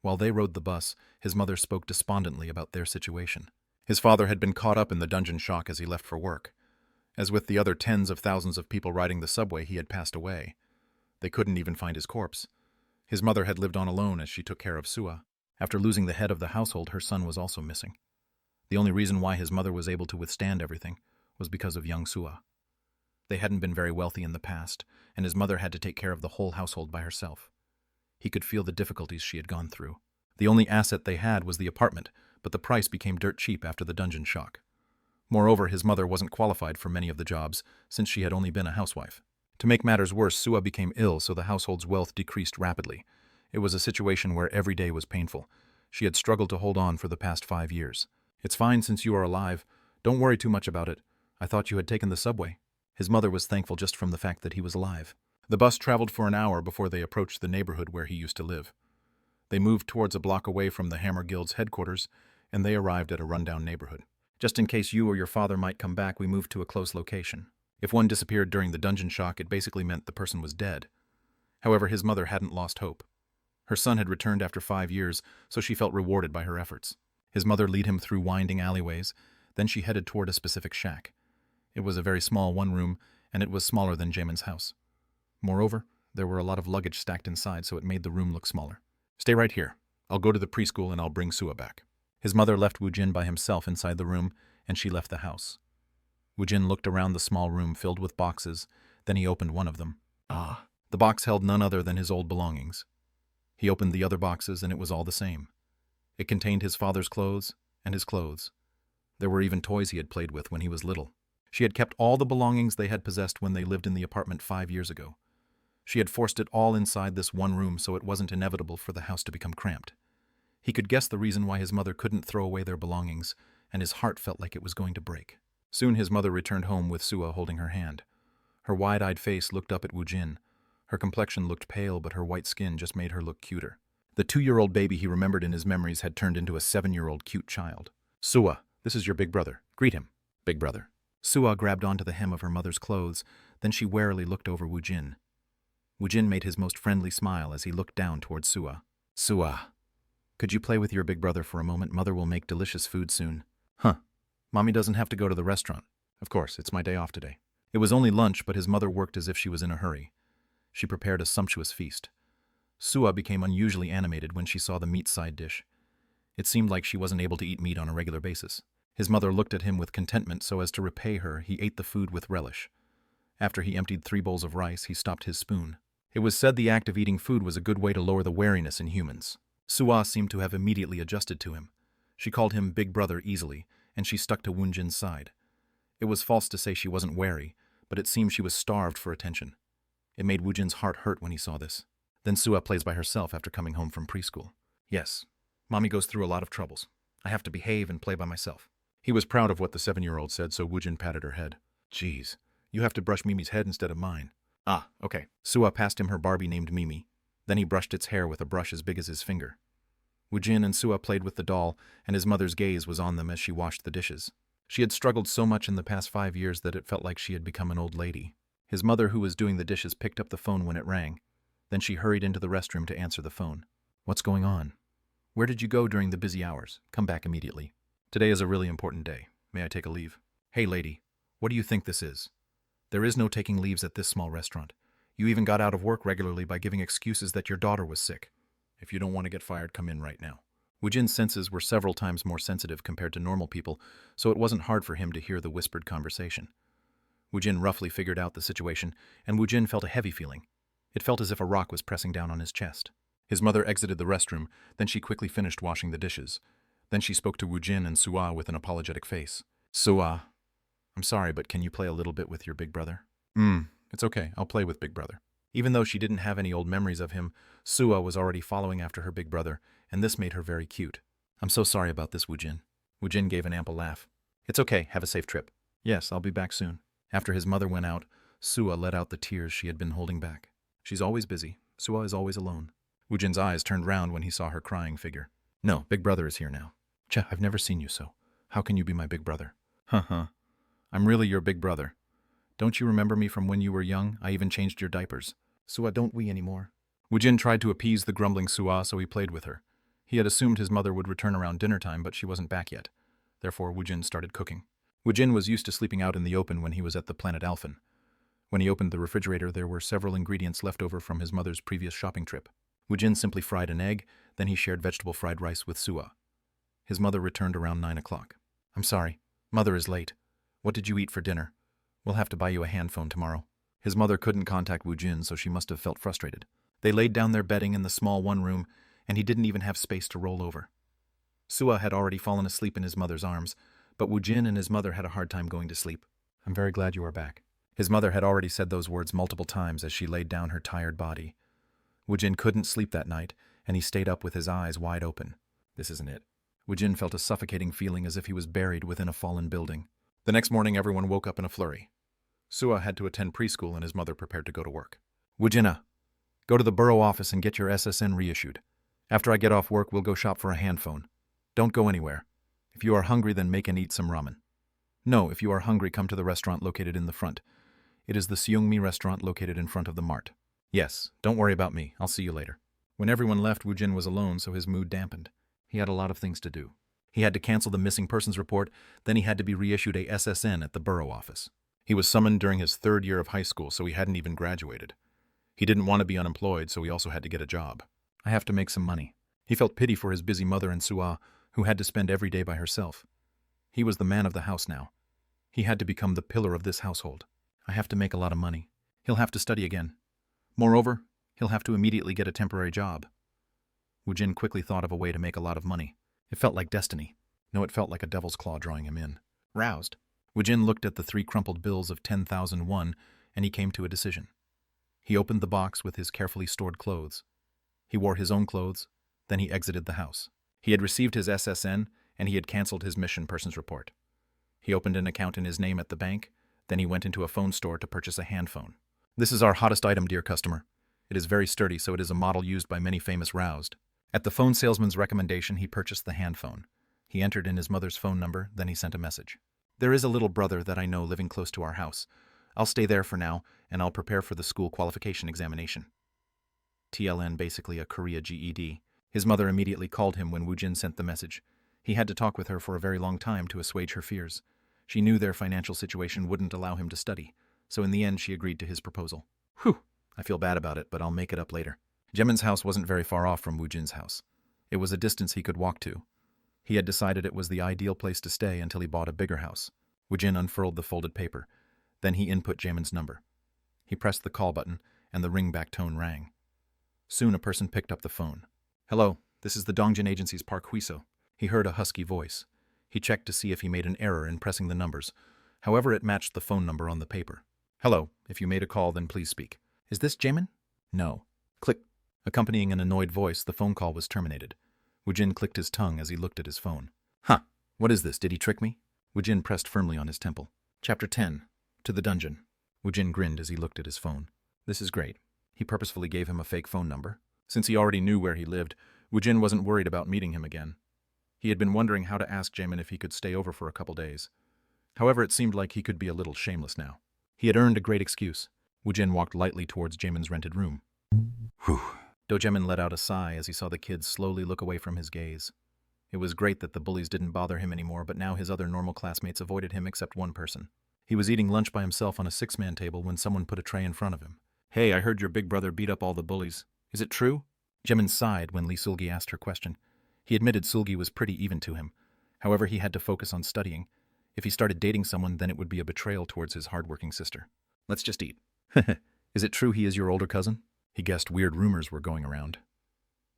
While they rode the bus, his mother spoke despondently about their situation. His father had been caught up in the dungeon shock as he left for work. As with the other tens of thousands of people riding the subway, he had passed away. They couldn't even find his corpse. His mother had lived on alone as she took care of Sua. After losing the head of the household, her son was also missing. The only reason why his mother was able to withstand everything was because of young Sua. They hadn't been very wealthy in the past, and his mother had to take care of the whole household by herself. He could feel the difficulties she had gone through. The only asset they had was the apartment, but the price became dirt cheap after the dungeon shock. Moreover, his mother wasn't qualified for many of the jobs, since she had only been a housewife. To make matters worse, Sua became ill, so the household's wealth decreased rapidly. It was a situation where every day was painful. She had struggled to hold on for the past 5 years. It's fine since you are alive. Don't worry too much about it. I thought you had taken the subway. His mother was thankful just from the fact that he was alive. The bus traveled for an hour before they approached the neighborhood where he used to live. They moved towards a block away from the Hammer Guild's headquarters, and they arrived at a rundown neighborhood. Just in case you or your father might come back, we moved to a close location. If one disappeared during the dungeon shock, it basically meant the person was dead. However, his mother hadn't lost hope. Her son had returned after 5 years, so she felt rewarded by her efforts. His mother led him through winding alleyways, then she headed toward a specific shack. It was a very small one-room, and it was smaller than Jamin's house. Moreover, there were a lot of luggage stacked inside, so it made the room look smaller. Stay right here. I'll go to the preschool and I'll bring Sua back. His mother left Woojin by himself inside the room, and she left the house. Woojin looked around the small room filled with boxes, then he opened one of them. The box held none other than his old belongings. He opened the other boxes, and it was all the same. It contained his father's clothes and his clothes. There were even toys he had played with when he was little. She had kept all the belongings they had possessed when they lived in the apartment 5 years ago. She had forced it all inside this one room so it wasn't inevitable for the house to become cramped. He could guess the reason why his mother couldn't throw away their belongings, and his heart felt like it was going to break. Soon his mother returned home with Sua holding her hand. Her wide-eyed face looked up at Woojin. Her complexion looked pale, but her white skin just made her look cuter. The 2-year-old baby he remembered in his memories had turned into a 7-year-old cute child. Sua, this is your big brother. Greet him, big brother. Sua grabbed onto the hem of her mother's clothes, then she warily looked over Woojin. Woojin made his most friendly smile as he looked down towards Sua. Sua, could you play with your big brother for a moment? Mother will make delicious food soon. Huh. Mommy doesn't have to go to the restaurant. Of course, it's my day off today. It was only lunch, but his mother worked as if she was in a hurry. She prepared a sumptuous feast. Sua became unusually animated when she saw the meat side dish. It seemed like she wasn't able to eat meat on a regular basis. His mother looked at him with contentment, so as to repay her, he ate the food with relish. After he emptied 3 bowls of rice, he stopped his spoon. It was said the act of eating food was a good way to lower the wariness in humans. Sua seemed to have immediately adjusted to him. She called him big brother easily, and she stuck to Woojin's side. It was false to say she wasn't wary, but it seemed she was starved for attention. It made Woojin's heart hurt when he saw this. Then Sua plays by herself after coming home from preschool. Yes, Mommy goes through a lot of troubles. I have to behave and play by myself. He was proud of what the 7-year-old said, so Woojin patted her head. Geez, you have to brush Mimi's head instead of mine. Ah, okay. Sua passed him her Barbie named Mimi. Then he brushed its hair with a brush as big as his finger. Woojin and Sua played with the doll, and his mother's gaze was on them as she washed the dishes. She had struggled so much in the past 5 years that it felt like she had become an old lady. His mother, who was doing the dishes, picked up the phone when it rang. Then she hurried into the restroom to answer the phone. What's going on? Where did you go during the busy hours? Come back immediately. Today is a really important day. May I take a leave? Hey, lady, what do you think this is? There is no taking leaves at this small restaurant. You even got out of work regularly by giving excuses that your daughter was sick. If you don't want to get fired, come in right now. Woojin's senses were several times more sensitive compared to normal people, so it wasn't hard for him to hear the whispered conversation. Woojin roughly figured out the situation, and Woojin felt a heavy feeling. It felt as if a rock was pressing down on his chest. His mother exited the restroom, then she quickly finished washing the dishes. Then she spoke to Woojin and Sua with an apologetic face. Sua, I'm sorry, but can you play a little bit with your big brother? It's okay, I'll play with big brother. Even though she didn't have any old memories of him, Sua was already following after her big brother, and this made her very cute. I'm so sorry about this, Woojin. Woojin gave an ample laugh. It's okay, have a safe trip. Yes, I'll be back soon. After his mother went out, Sua let out the tears she had been holding back. She's always busy. Sua is always alone. Woojin's eyes turned round when he saw her crying figure. No, big brother is here now. I've never seen you so. How can you be my big brother? I'm really your big brother. Don't you remember me from when you were young? I even changed your diapers. Sua, don't we anymore? Woojin tried to appease the grumbling Sua, so he played with her. He had assumed his mother would return around dinner time, but she wasn't back yet. Therefore, Woojin started cooking. Woojin was used to sleeping out in the open when he was at the planet Alphen. When he opened the refrigerator, there were several ingredients left over from his mother's previous shopping trip. Woojin simply fried an egg, then he shared vegetable fried rice with Sua. His mother returned around 9 o'clock. I'm sorry. Mother is late. What did you eat for dinner? We'll have to buy you a hand phone tomorrow. His mother couldn't contact Woojin, so she must have felt frustrated. They laid down their bedding in the small one room, and he didn't even have space to roll over. Sua had already fallen asleep in his mother's arms, but Woojin and his mother had a hard time going to sleep. I'm very glad you are back. His mother had already said those words multiple times as she laid down her tired body. Woojin couldn't sleep that night, and he stayed up with his eyes wide open. This isn't it. Woojin felt a suffocating feeling as if he was buried within a fallen building. The next morning, everyone woke up in a flurry. Sua had to attend preschool and his mother prepared to go to work. Woojina, go to the borough office and get your SSN reissued. After I get off work, we'll go shop for a hand phone. Don't go anywhere. If you are hungry, then make and eat some ramen. No, if you are hungry, come to the restaurant located in the front. It is the Seungmi restaurant located in front of the mart. Yes, don't worry about me. I'll see you later. When everyone left, Woojin was alone, so his mood dampened. He had a lot of things to do. He had to cancel the missing persons report, then he had to be reissued a SSN at the borough office. He was summoned during his 3rd year of high school, so he hadn't even graduated. He didn't want to be unemployed, so he also had to get a job. I have to make some money. He felt pity for his busy mother and Sua, who had to spend every day by herself. He was the man of the house now. He had to become the pillar of this household. I have to make a lot of money. He'll have to study again. Moreover, he'll have to immediately get a temporary job. Woojin quickly thought of a way to make a lot of money. It felt like destiny. No, it felt like a devil's claw drawing him in. Roused, Woojin looked at the 3 crumpled bills of 10,000 won, and he came to a decision. He opened the box with his carefully stored clothes. He wore his own clothes, then he exited the house. He had received his SSN, and he had cancelled his mission persons report. He opened an account in his name at the bank, then he went into a phone store to purchase a hand phone. This is our hottest item, dear customer. It is very sturdy, so it is a model used by many famous roused. At the phone salesman's recommendation, he purchased the hand phone. He entered in his mother's phone number, then he sent a message. There is a little brother that I know living close to our house. I'll stay there for now, and I'll prepare for the school qualification examination. TLN, basically a Korea GED. His mother immediately called him when Woojin sent the message. He had to talk with her for a very long time to assuage her fears. She knew their financial situation wouldn't allow him to study, so in the end she agreed to his proposal. Whew, I feel bad about it, but I'll make it up later. Jamin's house wasn't very far off from Woojin's house. It was a distance he could walk to. He had decided it was the ideal place to stay until he bought a bigger house. Woojin unfurled the folded paper. Then he input Jamin's number. He pressed the call button, and the ringback tone rang. Soon a person picked up the phone. Hello, this is the Dongjin Agency's Park Huiso. He heard a husky voice. He checked to see if he made an error in pressing the numbers. However, it matched the phone number on the paper. Hello, if you made a call, then please speak. Is this Jamin? No. Click. Accompanying an annoyed voice, the phone call was terminated. Woojin clicked his tongue as he looked at his phone. Huh, what is this? Did he trick me? Woojin pressed firmly on his temple. Chapter 10. To the dungeon. Woojin grinned as he looked at his phone. This is great. He purposefully gave him a fake phone number. Since he already knew where he lived, Woojin wasn't worried about meeting him again. He had been wondering how to ask Jamin if he could stay over for a couple days. However, it seemed like he could be a little shameless now. He had earned a great excuse. Woojin walked lightly towards Jamin's rented room. Whew. Jamin let out a sigh as he saw the kids slowly look away from his gaze. It was great that the bullies didn't bother him anymore, but now his other normal classmates avoided him except one person. He was eating lunch by himself on a 6-man table when someone put a tray in front of him. Hey, I heard your big brother beat up all the bullies. Is it true? Jamin sighed when Lee Sulgi asked her question. He admitted Sulgi was pretty even to him. However, he had to focus on studying. If he started dating someone, then it would be a betrayal towards his hardworking sister. Let's just eat. Is it true he is your older cousin? He guessed weird rumors were going around.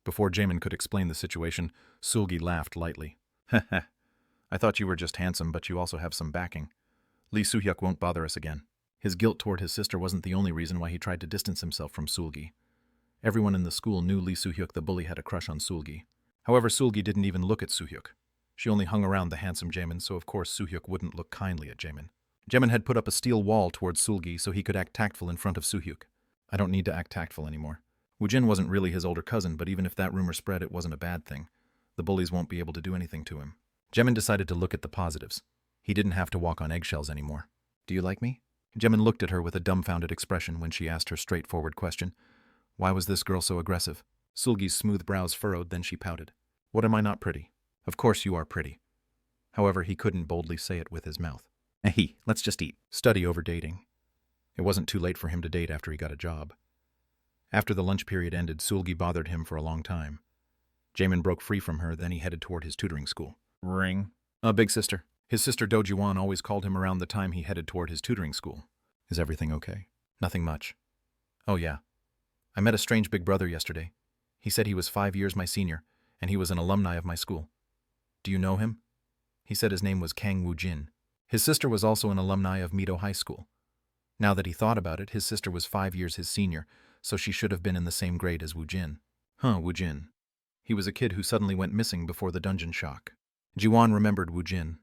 Before Jamin could explain the situation, Sulgi laughed lightly. I thought you were just handsome, but you also have some backing. Lee Soo-hyuk won't bother us again. His guilt toward his sister wasn't the only reason why he tried to distance himself from Sulgi. Everyone in the school knew Lee Soo-hyuk the bully had a crush on Sulgi. However, Sulgi didn't even look at Soo-hyuk. She only hung around the handsome Jamin, so of course Soo-hyuk wouldn't look kindly at Jamin. Jamin had put up a steel wall towards Sulgi so he could act tactful in front of Soo-hyuk. I don't need to act tactful anymore. Woojin wasn't really his older cousin, but even if that rumor spread, it wasn't a bad thing. The bullies won't be able to do anything to him. Jamin decided to look at the positives. He didn't have to walk on eggshells anymore. Do you like me? Jamin looked at her with a dumbfounded expression when she asked her straightforward question. Why was this girl so aggressive? Sulgi's smooth brows furrowed, then she pouted. What, am I not pretty? Of course you are pretty. However, he couldn't boldly say it with his mouth. Hey, let's just eat. Study over dating. It wasn't too late for him to date after he got a job. After the lunch period ended, Sulgi bothered him for a long time. Jamin broke free from her, then he headed toward his tutoring school. Ring. Big sister. His sister Do-ji-won always called him around the time he headed toward his tutoring school. Is everything okay? Nothing much. Oh yeah. I met a strange big brother yesterday. He said he was 5 years my senior, and he was an alumni of my school. Do you know him? He said his name was Kang Woojin. His sister was also an alumni of Mido High School. Now that he thought about it, his sister was 5 years his senior, so she should have been in the same grade as Woojin. Woojin. He was a kid who suddenly went missing before the dungeon shock. Ji-won remembered Woojin.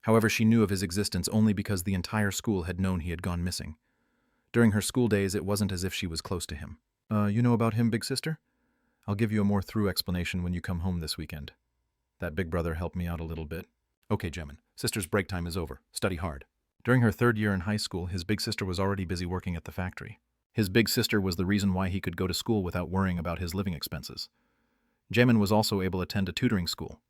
However, she knew of his existence only because the entire school had known he had gone missing. During her school days, it wasn't as if she was close to him. You know about him, big sister? I'll give you a more thorough explanation when you come home this weekend. That big brother helped me out a little bit. Okay, Jamin. Sister's break time is over. Study hard. During her 3rd year in high school, his big sister was already busy working at the factory. His big sister was the reason why he could go to school without worrying about his living expenses. Jamin was also able to attend a tutoring school.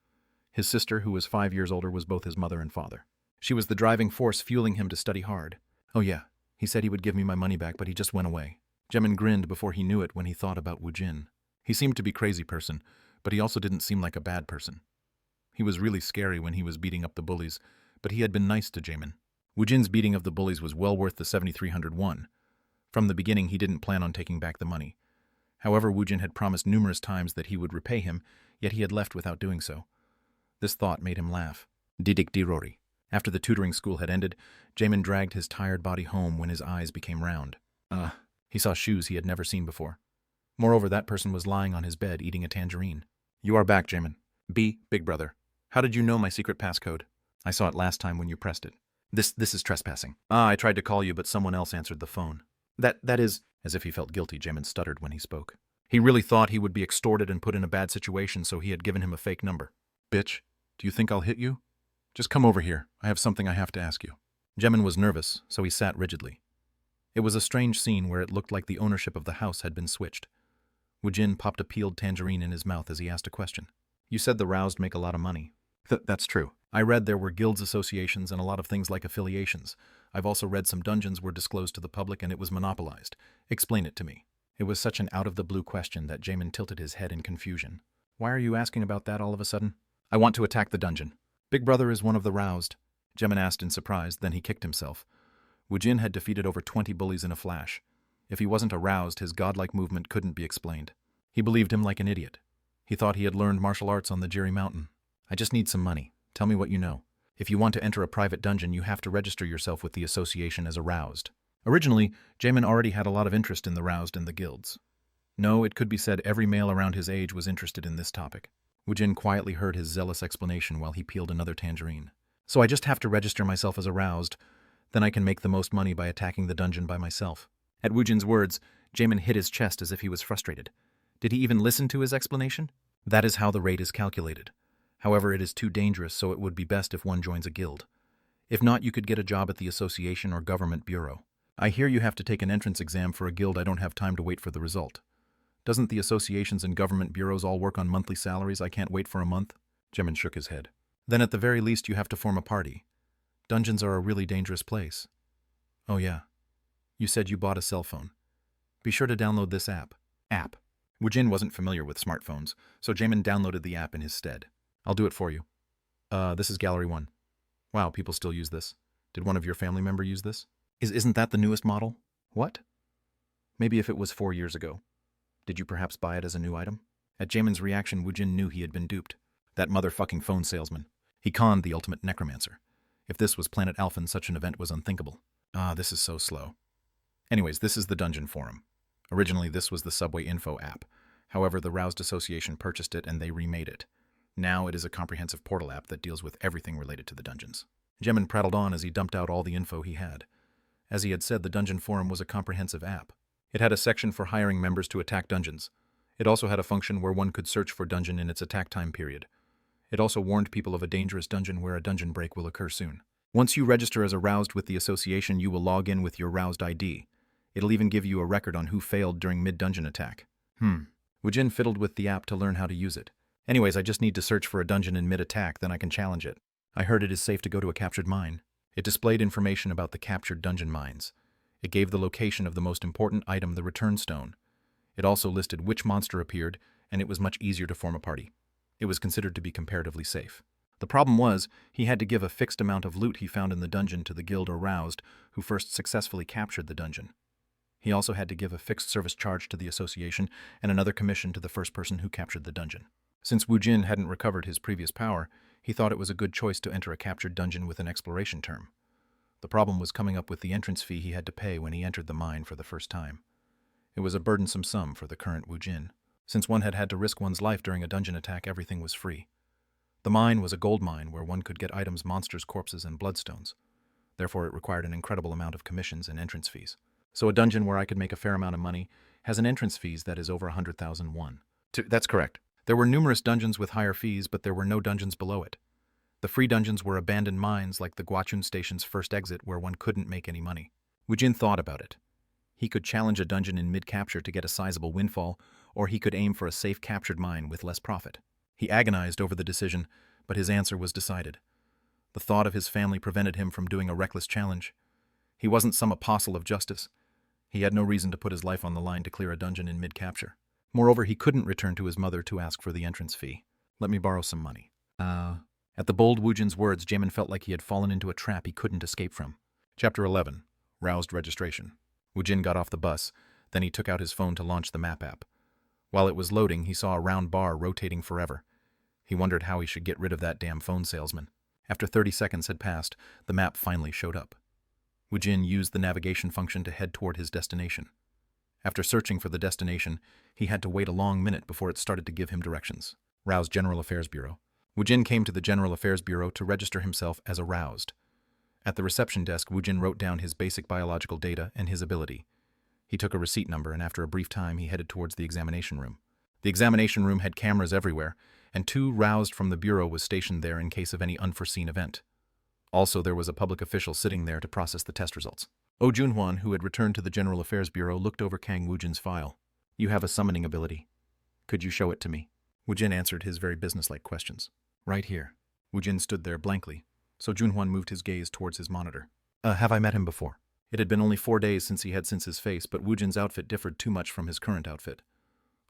His sister, who was 5 years older, was both his mother and father. She was the driving force fueling him to study hard. Oh yeah, he said he would give me my money back, but he just went away. Jamin grinned before he knew it when he thought about Woojin. He seemed to be a crazy person, but he also didn't seem like a bad person. He was really scary when he was beating up the bullies, but he had been nice to Jamin. Woojin's beating of the bullies was well worth the 7,300 won. From the beginning, he didn't plan on taking back the money. However, Woojin had promised numerous times that he would repay him, yet he had left without doing so. This thought made him laugh. Didik dirori. After the tutoring school had ended, Jamin dragged his tired body home when his eyes became round. He saw shoes he had never seen before. Moreover, that person was lying on his bed eating a tangerine. You are back, Jamin. Big brother. How did you know my secret passcode? I saw it last time when you pressed it. This is trespassing. I tried to call you, but someone else answered the phone. That is... As if he felt guilty, Jamin stuttered when he spoke. He really thought he would be extorted and put in a bad situation, so he had given him a fake number. Bitch, do you think I'll hit you? Just come over here. I have something I have to ask you. Jamin was nervous, so he sat rigidly. It was a strange scene where it looked like the ownership of the house had been switched. Woojin popped a peeled tangerine in his mouth as he asked a question. You said the roused make a lot of money. That's true. I read there were guilds associations and a lot of things like affiliations. I've also read some dungeons were disclosed to the public and it was monopolized. Explain it to me. It was such an out-of-the-blue question that Jamin tilted his head in confusion. Why are you asking about that all of a sudden? I want to attack the dungeon. Big brother is one of the roused. Jamin asked in surprise, then he kicked himself. Woojin had defeated over 20 bullies in a flash. If he wasn't aroused, his godlike movement couldn't be explained. He believed him like an idiot. He thought he had learned martial arts on the Jiri Mountain. I just need some money. Tell me what you know. If you want to enter a private dungeon, you have to register yourself with the association as a roused. Originally, Jamin already had a lot of interest in the roused and the guilds. No, it could be said every male around his age was interested in this topic. Woojin quietly heard his zealous explanation while he peeled another tangerine. So I just have to register myself as a roused, then I can make the most money by attacking the dungeon by myself. At Woojin's words, Jamin hit his chest as if he was frustrated. Did he even listen to his explanation? That is how the rate is calculated. However, it is too dangerous, so it would be best if one joins a guild. If not, you could get a job at the association or government bureau. I hear you have to take an entrance exam for a guild. I don't have time to wait for the result. Doesn't the associations and government bureaus all work on monthly salaries? I can't wait for a month. Jamin shook his head. Then at the very least you have to form a party. Dungeons are a really dangerous place. Oh yeah. You said you bought a cell phone. Be sure to download this app. Woojin wasn't familiar with smartphones, so Jamin downloaded the app in his stead. I'll do it for you. This is Gallery 1. Wow, people still use this. Did one of your family member use this? Isn't that the newest model? What? Maybe if it was 4 years ago. Did you perhaps buy it as a new item? At Jamin's reaction, Woojin knew he had been duped. That motherfucking phone salesman. He conned the ultimate necromancer. If this was Planet Alphen, such an event was unthinkable. This is so slow. Anyways, this is the dungeon forum. Originally, this was the Subway Info app. However, the Roused Association purchased it and they remade it. Now it is a comprehensive portal app that deals with everything related to the dungeons. Jamin prattled on as he dumped out all the info he had. As he had said, the dungeon forum was a comprehensive app. It had a section for hiring members to attack dungeons. It also had a function where one could search for dungeon in its attack time period. It also warned people of a dangerous dungeon where a dungeon break will occur soon. Once you register as a Roused with the association, you will log in with your Roused ID. It'll even give you a record on who failed during mid-dungeon attack. Woojin fiddled with the app to learn how to use it. Anyways, I just need to search for a dungeon in mid-attack, then I can challenge it. I heard it is safe to go to a captured mine. It displayed information about the captured dungeon mines. It gave the location of the most important item, the return stone. It also listed which monster appeared, and it was much easier to form a party. It was considered to be comparatively safe. The problem was, he had to give a fixed amount of loot he found in the dungeon to the guild or Roused, who first successfully captured the dungeon. He also had to give a fixed service charge to the association and another commission to the first person who captured the dungeon. Since Woojin hadn't recovered his previous power, he thought it was a good choice to enter a captured dungeon with an exploration term. The problem was coming up with the entrance fee he had to pay when he entered the mine for the first time. It was a burdensome sum for the current Woojin. Since one had had to risk one's life during a dungeon attack, everything was free. The mine was a gold mine where one could get items, monsters, corpses, and bloodstones. Therefore, it required an incredible amount of commissions and entrance fees. So a dungeon where I could make a fair amount of money has an entrance fees that is over 100,000 won. That's correct. There were numerous dungeons with higher fees, but there were no dungeons below it. The free dungeons were abandoned mines like the Guachun Station's first exit where one couldn't make any money. Woojin thought about it. He could challenge a dungeon in mid-capture to get a sizable windfall, or he could aim for a safe captured mine with less profit. He agonized over the decision, but his answer was decided. The thought of his family prevented him from doing a reckless challenge. He wasn't some apostle of justice. He had no reason to put his life on the line to clear a dungeon in mid-capture. Moreover, he couldn't return to his mother to ask for the entrance fee. Let me borrow some money. At the bold Woojin's words, Jamin felt like he had fallen into a trap he couldn't escape from. Chapter 11. Roused Registration. Woojin got off the bus, then he took out his phone to launch the map app. While it was loading, he saw a round bar rotating forever. He wondered how he should get rid of that damn phone salesman. After 30 seconds had passed, the map finally showed up. Woojin used the navigation function to head toward his destination. After searching for the destination, he had to wait a long minute before it started to give him directions. Roused General Affairs Bureau. Woojin came to the General Affairs Bureau to register himself as a Roused. At the reception desk, Woojin wrote down his basic biological data and his ability. He took a receipt number, and after a brief time, he headed towards the examination room. The examination room had cameras everywhere, and 2 Roused from the Bureau was stationed there in case of any unforeseen event. Also, there was a public official sitting there to process the test results. Oh Junhwan, who had returned to the General Affairs Bureau, looked over Kang Woojin's file. You have a summoning ability. Could you show it to me? Woojin answered his very businesslike questions. Right here. Woojin stood there blankly, so Junhwan moved his gaze towards his monitor. Have I met him before? It had been only 4 days since he had seen his face, but Woojin's outfit differed too much from his current outfit.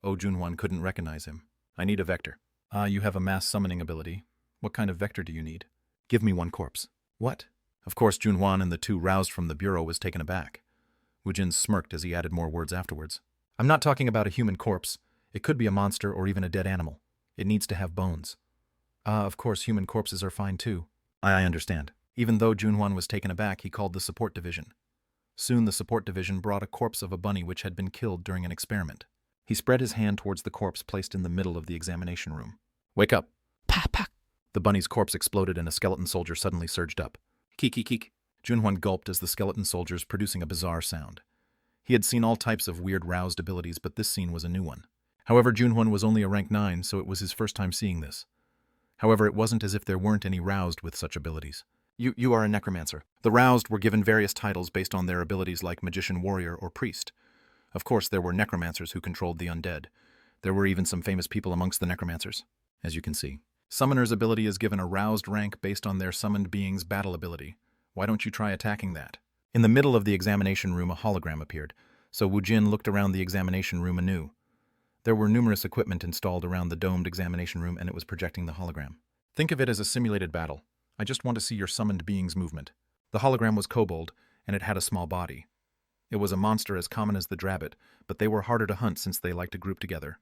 Oh Junhwan couldn't recognize him. I need a vector. You have a mass summoning ability. What kind of vector do you need? Give me 1 corpse. What? Of course, Junhwan and the 2 Roused from the Bureau was taken aback. Woojin smirked as he added more words afterwards. I'm not talking about a human corpse. It could be a monster or even a dead animal. It needs to have bones. Of course, human corpses are fine too. I understand. Even though Junhwan was taken aback, he called the support division. Soon the support division brought a corpse of a bunny which had been killed during an experiment. He spread his hand towards the corpse placed in the middle of the examination room. Wake up. Pa. The bunny's corpse exploded and a skeleton soldier suddenly surged up. Keek. Junhwan gulped as the skeleton soldiers producing a bizarre sound. He had seen all types of weird Roused abilities, but this scene was a new one. However, Junhwan was only a rank 9, so it was his first time seeing this. However, it wasn't as if there weren't any Roused with such abilities. You are a necromancer. The Roused were given various titles based on their abilities like magician, warrior, or priest. Of course, there were necromancers who controlled the undead. There were even some famous people amongst the necromancers, as you can see. Summoner's ability is given a Roused rank based on their summoned being's battle ability. Why don't you try attacking that? In the middle of the examination room, a hologram appeared, so Woojin looked around the examination room anew. There were numerous equipment installed around the domed examination room, and it was projecting the hologram. Think of it as a simulated battle. I just want to see your summoned being's movement. The hologram was kobold, and it had a small body. It was a monster as common as the drabbit, but they were harder to hunt since they liked to group together.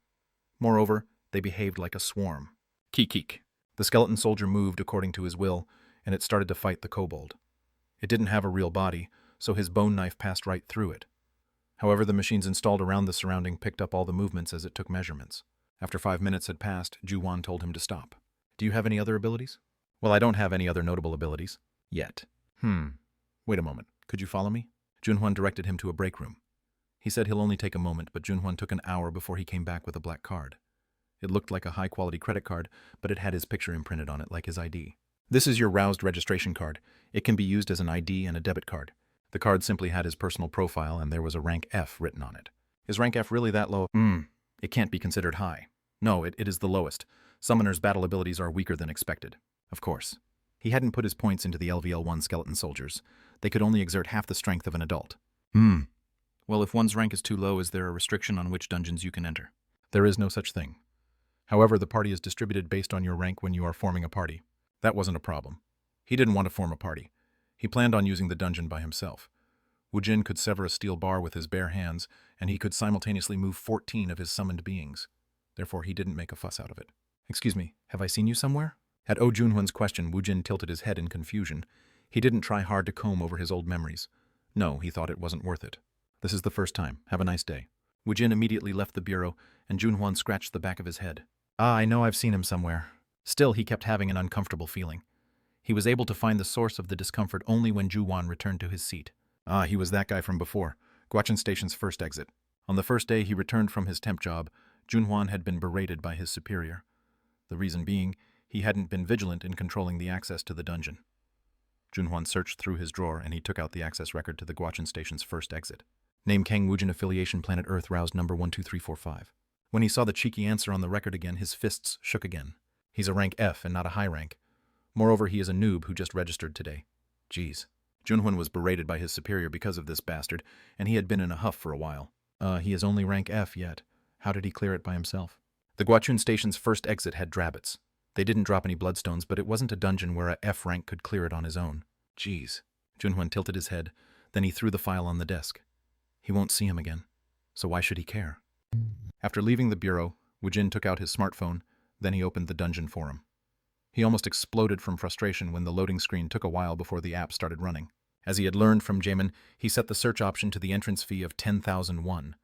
Moreover, they behaved like a swarm. Keek. The skeleton soldier moved according to his will, and it started to fight the kobold. It didn't have a real body, so his bone knife passed right through it. However, the machines installed around the surrounding picked up all the movements as it took measurements. After 5 minutes had passed, Juwan told him to stop. Do you have any other abilities? Well, I don't have any other notable abilities. Yet. Wait a moment. Could you follow me? Junhwan directed him to a break room. He said he'll only take a moment, but Junhwan took an hour before he came back with a black card. It looked like a high-quality credit card, but it had his picture imprinted on it like his ID. This is your roused registration card. It can be used as an ID and a debit card. The card simply had his personal profile, and there was a rank F written on it. Is rank F really that low? It can't be considered high. No, it is the lowest. Summoner's battle abilities are weaker than expected. Of course. He hadn't put his points into the LVL-1 skeleton soldiers. They could only exert half the strength of an adult. Well, if one's rank is too low, is there a restriction on which dungeons you can enter? There is no such thing. However, the party is distributed based on your rank when you are forming a party. That wasn't a problem. He didn't want to form a party. He planned on using the dungeon by himself. Woojin could sever a steel bar with his bare hands, and he could simultaneously move 14 of his summoned beings. Therefore, he didn't make a fuss out of it. Excuse me, have I seen you somewhere? At Oh Junhwan's question, Woojin tilted his head in confusion. He didn't try hard to comb over his old memories. No, he thought it wasn't worth it. This is the first time. Have a nice day. Woojin immediately left the bureau, and Junhwan scratched the back of his head. I know I've seen him somewhere. Still, he kept having an uncomfortable feeling. He was able to find the source of the discomfort only when Juwan returned to his seat. He was that guy from before, Gwacheon Station's first exit. On the first day he returned from his temp job, Junhwan had been berated by his superior. The reason being, he hadn't been vigilant in controlling the access to the dungeon. Junhwan searched through his drawer, and he took out the access record to the Gwacheon Station's first exit. Name Kang Woojin, affiliation Planet Earth, roused number 12345. When he saw the cheeky answer on the record again, his fists shook again. He's a rank F and not a high rank. Moreover, he is a noob who just registered today. Jeez. Junhwan was berated by his superior because of this bastard, and he had been in a huff for a while. He is only rank F yet. How did he clear it by himself? The Gwacheon Station's first exit had drabbits. They didn't drop any bloodstones, but it wasn't a dungeon where a F rank could clear it on his own. Jeez. Junhwan tilted his head, then he threw the file on the desk. He won't see him again, so why should he care? After leaving the bureau, Woojin took out his smartphone, then he opened the dungeon forum. He almost exploded from frustration when the loading screen took a while before the app started running. As he had learned from Jamin, he set the search option to the entrance fee of 10,001.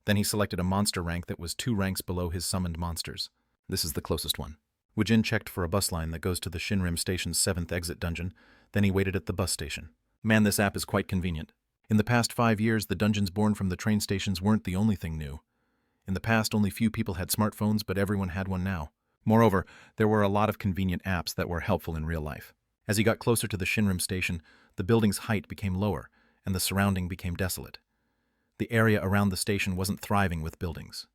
Then he selected a monster rank that was 2 ranks below his summoned monsters. This is the closest one. Woojin checked for a bus line that goes to the Shinrim Station's 7th exit dungeon, then he waited at the bus station. Man, this app is quite convenient. In the past 5 years, the dungeons born from the train stations weren't the only thing new. In the past, only few people had smartphones, but everyone had one now. Moreover, there were a lot of convenient apps that were helpful in real life. As he got closer to the Shinrim Station, the building's height became lower, and the surrounding became desolate. The area around the station wasn't thriving with buildings.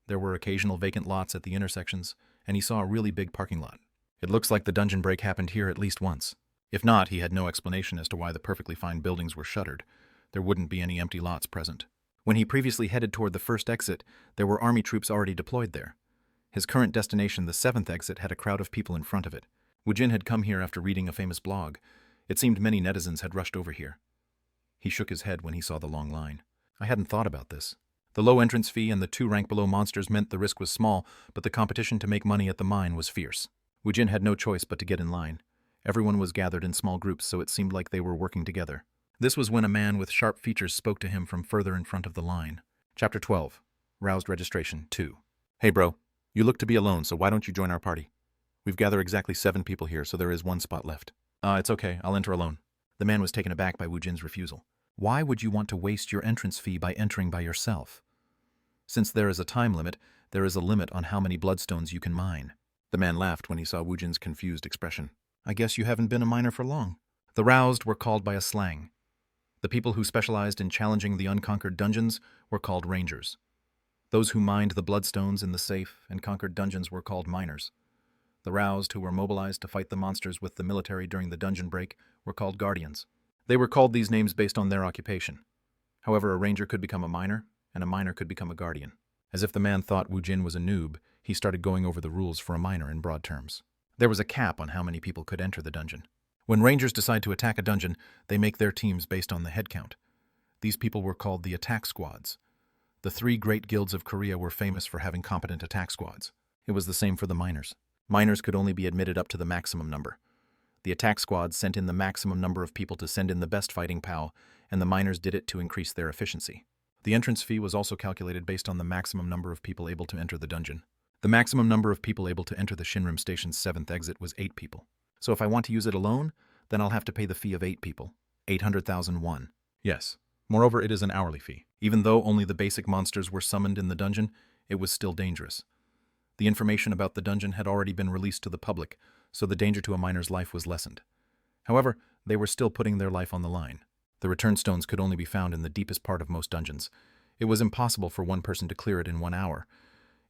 There were occasional vacant lots at the intersections, and he saw a really big parking lot. It looks like the dungeon break happened here at least once. If not, he had no explanation as to why the perfectly fine buildings were shuttered. There wouldn't be any empty lots present. When he previously headed toward the first exit, there were army troops already deployed there. His current destination, the 7th exit, had a crowd of people in front of it. Woojin had come here after reading a famous blog. It seemed many netizens had rushed over here. He shook his head when he saw the long line. I hadn't thought about this. The low entrance fee and the 2 rank below monsters meant the risk was small, but the competition to make money at the mine was fierce. Woojin had no choice but to get in line. Everyone was gathered in small groups, so it seemed like they were working together. This was when a man with sharp features spoke to him from further in front of the line. Chapter 12. Roused Registration 2. Hey bro, you look to be alone, so why don't you join our party? We've gathered exactly 7 people here, so there is 1 spot left. It's okay, I'll enter alone. The man was taken aback by Woojin's refusal. Why would you want to waste your entrance fee by entering by yourself? Since there is a time limit, there is a limit on how many bloodstones you can mine. The man laughed when he saw Woojin's confused expression. I guess you haven't been a miner for long. The roused were called by a slang. The people who specialized in challenging the unconquered dungeons were called rangers. Those who mined the bloodstones in the safe and conquered dungeons were called miners. The roused who were mobilized to fight the monsters with the military during the dungeon break were called guardians. They were called these names based on their occupation. However, a ranger could become a miner, and a miner could become a guardian. As if the man thought Woojin was a noob, he started going over the rules for a miner in broad terms. There was a cap on how many people could enter the dungeon. When rangers decide to attack a dungeon, they make their teams based on the head count. These people were called the attack squads. The 3 great guilds of Korea were famous for having competent attack squads. It was the same for the miners. Miners could only be admitted up to the maximum number. The attack squads sent in the maximum number of people to send in the best fighting POW, and the miners did it to increase their efficiency. The entrance fee was also calculated based on the maximum number of people able to enter the dungeon. The maximum number of people able to enter the Shinrim Station's 7th exit was 8 people. So if I want to use it alone, then I'll have to pay the fee of 8 people. 800,000 won. Yes. Moreover, it is an hourly fee. Even though only the basic monsters were summoned in the dungeon, it was still dangerous. The information about the dungeon had already been released to the public, so the danger to a miner's life was lessened. However, they were still putting their life on the line. The return stones could only be found in the deepest part of most dungeons. It was impossible for one person to clear it in 1 hour.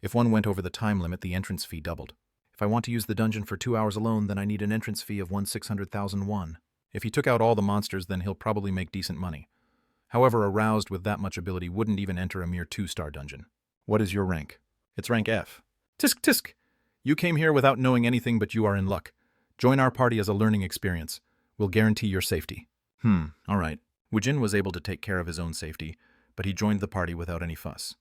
If one went over the time limit, the entrance fee doubled. If I want to use the dungeon for 2 hours alone, then I need an entrance fee of 600,000 won. If he took out all the monsters, then he'll probably make decent money. However, a roused with that much ability wouldn't even enter a mere 2-star dungeon. What is your rank? It's rank F. Tisk tisk! You came here without knowing anything, but you are in luck. Join our party as a learning experience. We'll guarantee your safety. Alright. Woojin was able to take care of his own safety, but he joined the party without any fuss.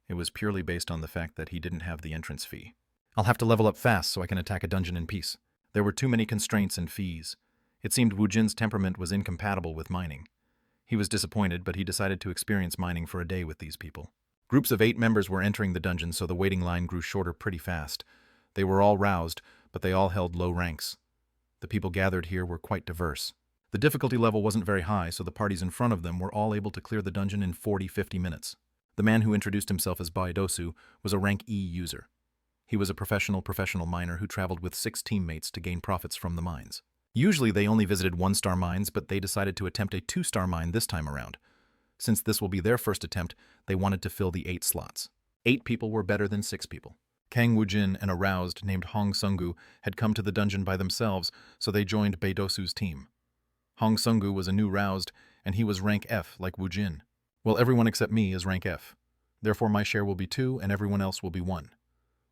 It was purely based on the fact that he didn't have the entrance fee. I'll have to level up fast so I can attack a dungeon in peace. There were too many constraints and fees. It seemed Woojin's temperament was incompatible with mining. He was disappointed, but he decided to experience mining for a day with these people. Groups of 8 members were entering the dungeon, so the waiting line grew shorter pretty fast. They were all roused, but they all held low ranks. The people gathered here were quite diverse. The difficulty level wasn't very high, so the parties in front of them were all able to clear the dungeon in 40-50 minutes. The man who introduced himself as Baidosu was a rank E user. He was a professional miner who traveled with 6 teammates to gain profits from the mines. Usually they only visited 1-star mines, but they decided to attempt a 2-star mine this time around. Since this will be their first attempt, they wanted to fill the 8 slots. 8 people were better than 6 people. Kang Woojin and a roused named Hong Sunggu had come to the dungeon by themselves, so they joined Baidosu's team. Hong Sunggu was a new roused, and he was rank F like Woojin. Well, everyone except me is rank F. Therefore my share will be 2 and everyone else will be 1.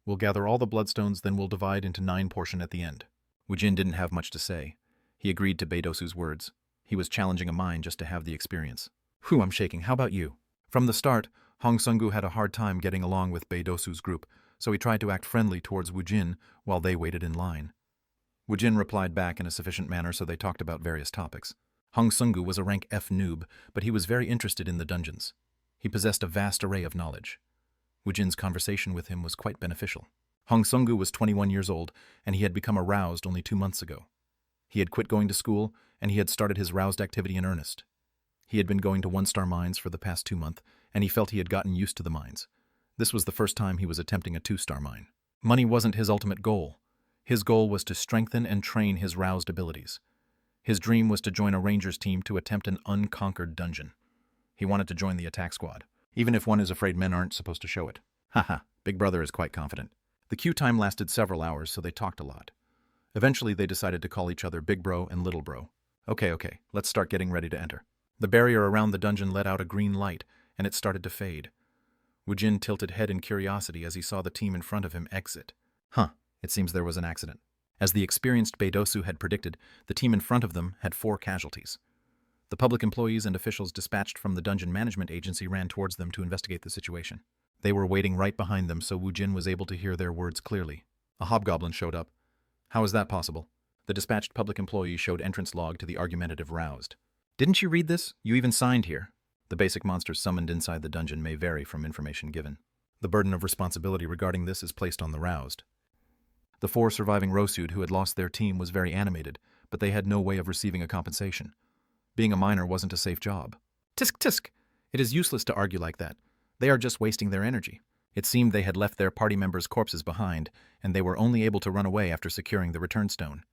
We'll gather all the bloodstones, then we'll divide into 9 portion at the end. Woojin didn't have much to say. He agreed to Baidosu's words. He was challenging a mine just to have the experience. Whew, I'm shaking. How about you? From the start, Hong Sunggu had a hard time getting along with Baidosu's group, so he tried to act friendly towards Woojin while they waited in line. Woojin replied back in a sufficient manner, so they talked about various topics. Hong Sunggu was a rank F noob, but he was very interested in the dungeons. He possessed a vast array of knowledge. Woojin's conversation with him was quite beneficial. Hong Sunggu was 21 years old, and he had become aroused only 2 months ago. He had quit going to school, and he had started his roused activity in earnest. He had been going to 1-star mines for the past 2 months, and he felt he had gotten used to the mines. This was the first time he was attempting a 2-star mine. Money wasn't his ultimate goal. His goal was to strengthen and train his roused abilities. His dream was to join a ranger's team to attempt an unconquered dungeon. He wanted to join the attack squad, even if one is afraid men aren't supposed to show it. Haha, Big Brother is quite confident. The queue time lasted several hours, so they talked a lot. Eventually, they decided to call each other Big Bro and Little Bro. Okay, let's start getting ready to enter. The barrier around the dungeon let out a green light, and it started to fade. Woojin tilted head in curiosity as he saw the team in front of him exit. It seems there was an accident. As the experienced Baidosu had predicted, the team in front of them had 4 casualties. The public employees and officials dispatched from the dungeon management agency ran towards them to investigate the situation. They were waiting right behind them, so Woojin was able to hear their words clearly. A hobgoblin showed up. How is that possible? The dispatched public employee showed entrance log to the argumentative roused. Didn't you read this? You even signed here. The basic monsters summoned inside the dungeon may vary from information given. The burden of responsibility regarding this is placed on the roused. The 4 surviving Rosud who had lost their team was very animated, but they had no way of receiving a compensation. Being a miner wasn't a safe job. Tisk tisk! It is useless to argue like that. They are just wasting their energy. It seemed they had left their party members' corpses behind, and they were only able to run away after securing the return stone.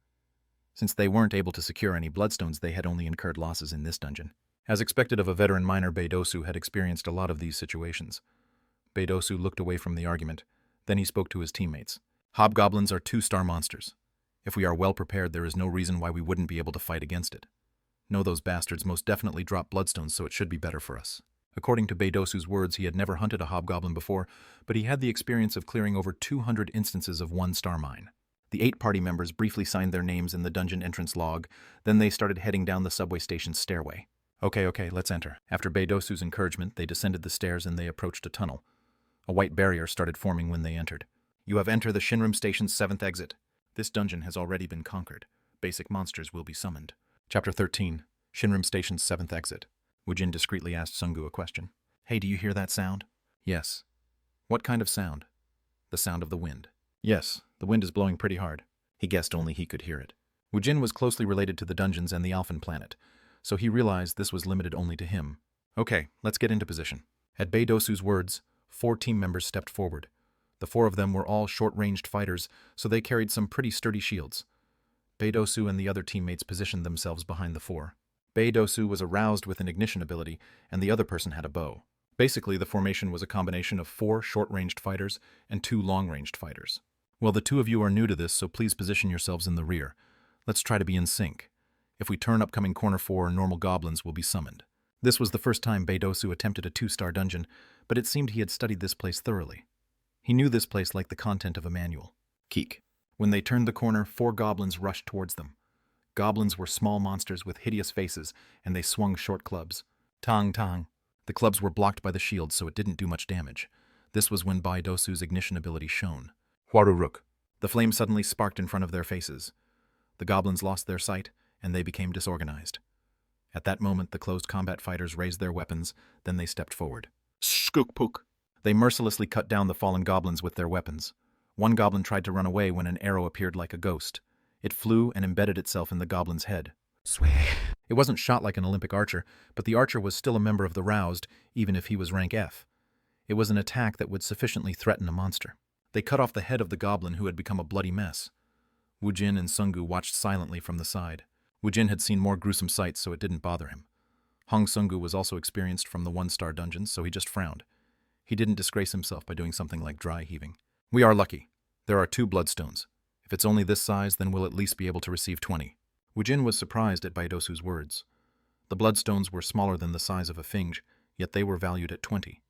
Since they weren't able to secure any bloodstones, they had only incurred losses in this dungeon. As expected of a veteran miner, Baidosu had experienced a lot of these situations. Baidosu looked away from the argument. Then he spoke to his teammates. Hobgoblins are 2-star monsters. If we are well prepared, there is no reason why we wouldn't be able to fight against it. No, those bastards most definitely drop bloodstones, so it should be better for us. According to Beidosu's words, he had never hunted a hobgoblin before, but he had the experience of clearing over 200 instances of one-star mine. The 8 party members briefly signed their names in the dungeon entrance log, then they started heading down the subway station's stairway. Okay, let's enter. After Beidosu's encouragement, they descended the stairs and they approached a tunnel. A white barrier started forming when they entered. You have entered the Shinrim Station's 7th exit. This dungeon has already been conquered. Basic monsters will be summoned. Chapter 13. Shinrim Station's 7th exit. Woojin discreetly asked Sungu a question. Hey, do you hear that sound? Yes. What kind of sound? The sound of the wind. Yes, the wind is blowing pretty hard. He guessed only he could hear it. Woojin was closely related to the dungeons and the Alphen planet, so he realized this was limited only to him. Okay, let's get into position. At Beidosu's words, 4 team members stepped forward. The 4 of them were all short-ranged fighters, so they carried some pretty sturdy shields. Beidosu and the other teammates positioned themselves behind the 4. Beidosu was aroused with an ignition ability, and the other person had a bow. Basically, the formation was a combination of 4 short-ranged fighters and 2 long-ranged fighters. Well, the 2 of you are new to this, so please position yourselves in the rear. Let's try to be in sync. If we turn upcoming corner 4, normal goblins will be summoned. This was the first time Beidosu attempted a 2-star dungeon, but it seemed he had studied this place thoroughly. He knew this place like the content of a manual. Keek. When they turned the corner, 4 goblins rushed towards them. Goblins were small monsters with hideous faces, and they swung short clubs. Tang tang. The clubs were blocked by the shields, so it didn't do much damage. This was when Beidosu's ignition ability shone. Huaruruk. The flame suddenly sparked in front of their faces. The goblins lost their sight, and they became disorganized. At that moment, the closed combat fighters raised their weapons, then they stepped forward. Skukpuk. They mercilessly cut down the fallen goblins with their weapons. One goblin tried to run away when an arrow appeared like a ghost. It flew and embedded itself in the goblin's head. Sway. It wasn't shot like an Olympic archer, but the archer was still a member of the Roused, even if he was rank F. It was an attack that would sufficiently threaten a monster. They cut off the head of the goblin who had become a bloody mess. Woojin and Sungu watched silently from the side. Woojin had seen more gruesome sights, so it didn't bother him. Hong Sungu was also experienced from the 1-star dungeons, so he just frowned. He didn't disgrace himself by doing something like dry heaving. We are lucky. There are 2 bloodstones. If it's only this size, then we'll at least be able to receive 20. Woojin was surprised at Beidosu's words. The bloodstones were smaller than the size of a finge, yet they were valued at 20.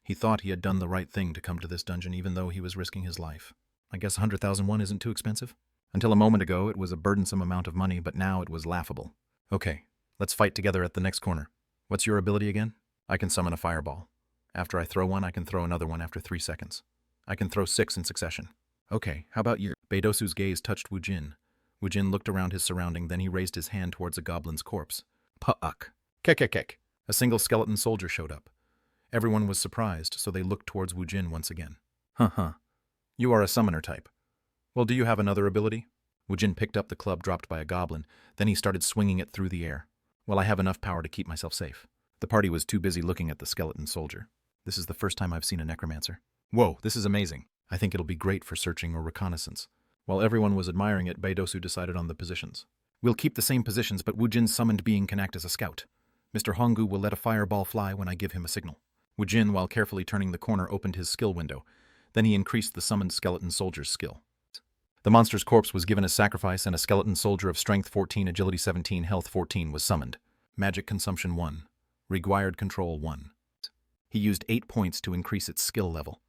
He thought he had done the right thing to come to this dungeon even though he was risking his life. I guess 100,001 isn't too expensive? Until a moment ago, it was a burdensome amount of money, but now it was laughable. Okay, let's fight together at the next corner. What's your ability again? I can summon a fireball. After I throw one, I can throw another one after 3 seconds. I can throw 6 in succession. Okay, how about you? Beidosu's gaze touched Woojin. Woojin looked around his surrounding, then he raised his hand towards a goblin's corpse. Pa'ak. Kekekek. A single skeleton soldier showed up. Everyone was surprised, so they looked towards Woojin once again. Huh. You are a summoner type. Well, do you have another ability? Woojin picked up the club dropped by a goblin, then he started swinging it through the air. Well, I have enough power to keep myself safe. The party was too busy looking at the skeleton soldier. This is the first time I've seen a necromancer. Whoa, this is amazing. I think it'll be great for searching or reconnaissance. While everyone was admiring it, Beidosu decided on the positions. We'll keep the same positions, but Woojin's summoned being can act as a scout. Mr. Hongu will let a fireball fly when I give him a signal. Woojin, while carefully turning the corner, opened his skill window. Then he increased the summoned skeleton soldier's skill. The monster's corpse was given as sacrifice, and a skeleton soldier of strength 14, agility 17, health 14 was summoned. Magic consumption 1. Required control 1. He used 8 points to increase its skill level.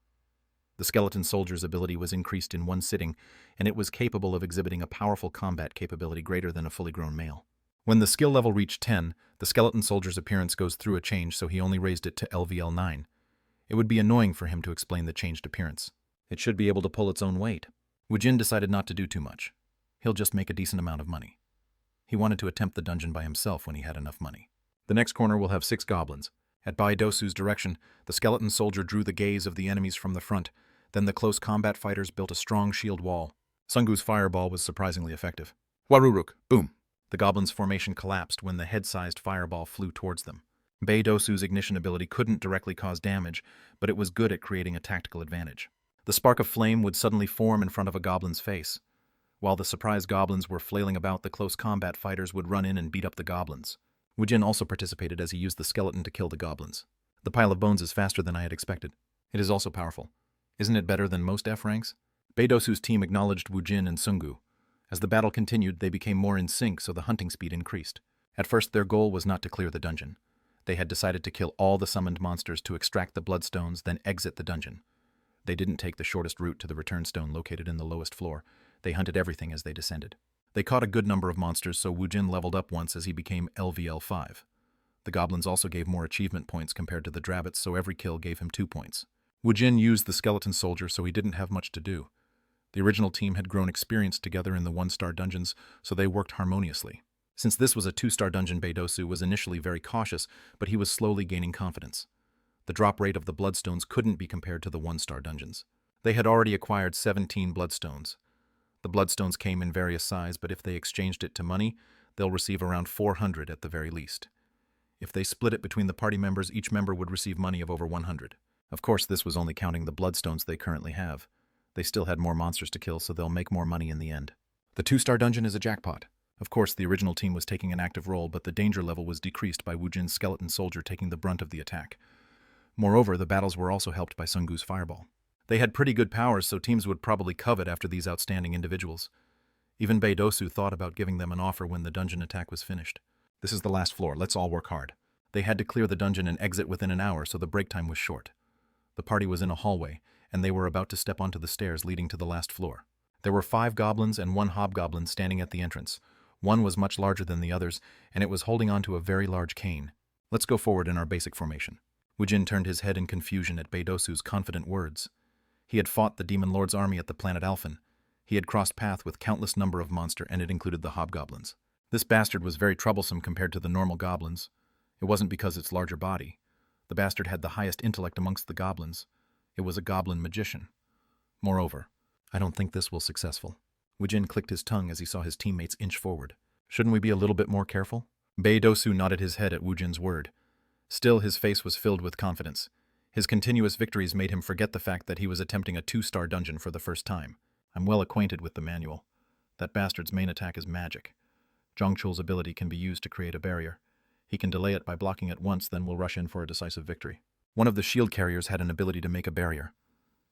The skeleton soldier's ability was increased in 1 sitting, and it was capable of exhibiting a powerful combat capability greater than a fully grown male. When the skill level reached 10, the skeleton soldier's appearance goes through a change, so he only raised it to LVL 9. It would be annoying for him to explain the changed appearance. It should be able to pull its own weight. Woojin decided not to do too much. He'll just make a decent amount of money. He wanted to attempt the dungeon by himself when he had enough money. The next corner will have 6 goblins. At Beidosu's direction, the skeleton soldier drew the gaze of the enemies from the front. Then the close combat fighters built a strong shield wall. Sungu's fireball was surprisingly effective. Waruruk, boom! The goblins' formation collapsed when the head-sized fireball flew towards them. Beidosu's ignition ability couldn't directly cause damage, but it was good at creating a tactical advantage. The spark of flame would suddenly form in front of a goblin's face. While the surprised goblins were flailing about, the close combat fighters would run in and beat up the goblins. Woojin also participated as he used the skeleton to kill the goblins. The pile of bones is faster than I had expected. It is also powerful. Isn't it better than most F ranks? Beidosu's team acknowledged Woojin and Sungu. As the battle continued, they became more in sync, so the hunting speed increased. At first, their goal was not to clear the dungeon. They had decided to kill all the summoned monsters to extract the bloodstones, then exit the dungeon. They didn't take the shortest route to the return stone located in the lowest floor. They hunted everything as they descended. They caught a good number of monsters, so Woojin leveled up once as he became LVL5. The goblins also gave more achievement points compared to the drabbits, so every kill gave him 2 points. Woojin used the skeleton soldier, so he didn't have much to do. The original team had grown experienced together in the 1-star dungeons, so they worked harmoniously. Since this was a 2-star dungeon, Beidosu was initially very cautious, but he was slowly gaining confidence. The drop rate of the bloodstones couldn't be compared to the 1-star dungeons. They had already acquired 17 bloodstones. The bloodstones came in various sizes, but if they exchanged it to money, they'll receive around 400 at the very least. If they split it between the party members, each member would receive money of over 100. Of course, this was only counting the bloodstones they currently have. They still had more monsters to kill, so they'll make more money in the end. The 2-star dungeon is a jackpot. Of course, the original team was taking an active role, but the danger level was decreased by Woojin's skeleton soldier taking the brunt of the attack. Moreover, the battles were also helped by Sungu's fireball. They had pretty good powers, so teams would probably covet after these outstanding individuals. Even Beidosu thought about giving them an offer when the dungeon attack was finished. This is the last floor, let's all work hard. They had to clear the dungeon and exit within an hour, so the break time was short. The party was in a hallway, and they were about to step onto the stairs leading to the last floor. There were 5 goblins and 1 hobgoblin standing at the entrance. One was much larger than the others, and it was holding onto a very large cane. Let's go forward in our basic formation. Woojin turned his head in confusion at Beidosu's confident words. He had fought the Demon Lord's army at the planet Alphen. He had crossed path with countless number of monster, and it included the hobgoblins. This bastard was very troublesome compared to the normal goblins. It wasn't because its larger body. The bastard had the highest intellect amongst the goblins. It was a goblin magician. Moreover, I don't think this will successful. Woojin clicked his tongue as he saw his teammates inch forward. Shouldn't we be a little bit more careful? Beidosu nodded his head at Woojin's word. Still, his face was filled with confidence. His continuous victories made him forget the fact that he was attempting a 2-star dungeon for the first time. I'm well acquainted with the manual. That bastard's main attack is magic. Zhongchul's ability can be used to create a barrier. He can delay it by blocking it once, then will rush in for a decisive victory. One of the shield carriers had an ability to make a barrier.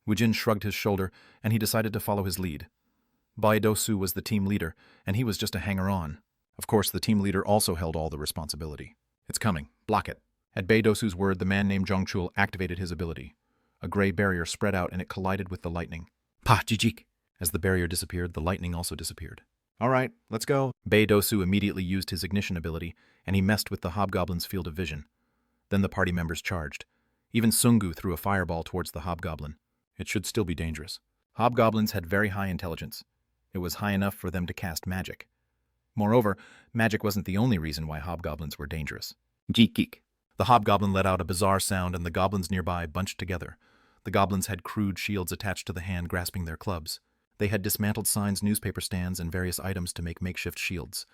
Woojin shrugged his shoulder, and he decided to follow his lead. Beidosu was the team leader, and he was just a hanger-on. Of course, the team leader also held all the responsibility. It's coming. Block it. At Beidosu's word, the man named Zhongchul activated his ability. A gray barrier spread out, and it collided with the lightning. Pa, jijik! As the barrier disappeared, the lightning also disappeared. All right, let's go. Beidosu immediately used his ignition ability, and he messed with the hobgoblin's field of vision. Then the party members charged. Even Sungu threw a fireball towards the hobgoblin. It should still be dangerous. Hobgoblins had very high intelligence. It was high enough for them to cast magic. Moreover, magic wasn't the only reason why hobgoblins were dangerous. Geek. The hobgoblin let out a bizarre sound, and the goblins nearby bunched together. The goblins had crude shields attached to the hand grasping their clubs. They had dismantled signs, newspaper stands, and various items to make makeshift shields.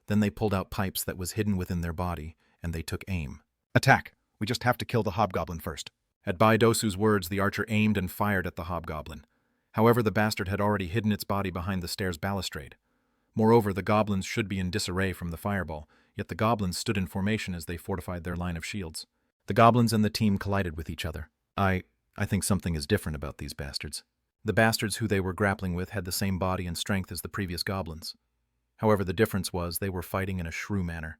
Then they pulled out pipes that was hidden within their body, and they took aim. Attack! We just have to kill the hobgoblin first. At Beidosu's words, the archer aimed and fired at the hobgoblin. However, the bastard had already hidden its body behind the stairs balustrade. Moreover, the goblins should be in disarray from the fireball, yet the goblins stood in formation as they fortified their line of shields. The goblins and the team collided with each other. I think something is different about these bastards. The bastards who they were grappling with had the same body and strength as the previous goblins. However, the difference was they were fighting in a shrew manner.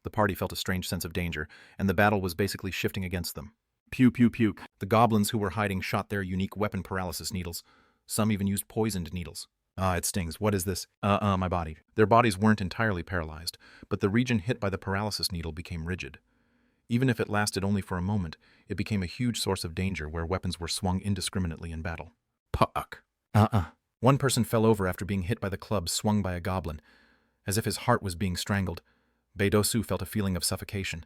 The party felt a strange sense of danger, and the battle was basically shifting against them. Pew pew pew. The goblins who were hiding shot their unique weapon paralysis needles. Some even used poisoned needles. It stings. What is this? My body. Their bodies weren't entirely paralyzed, but the region hit by the paralysis needle became rigid. Even if it lasted only for a moment, it became a huge source of danger where weapons were swung indiscriminately in battle. Puck. One person fell over after being hit by the club swung by a goblin. As if his heart was being strangled, Beidosu felt a feeling of suffocation.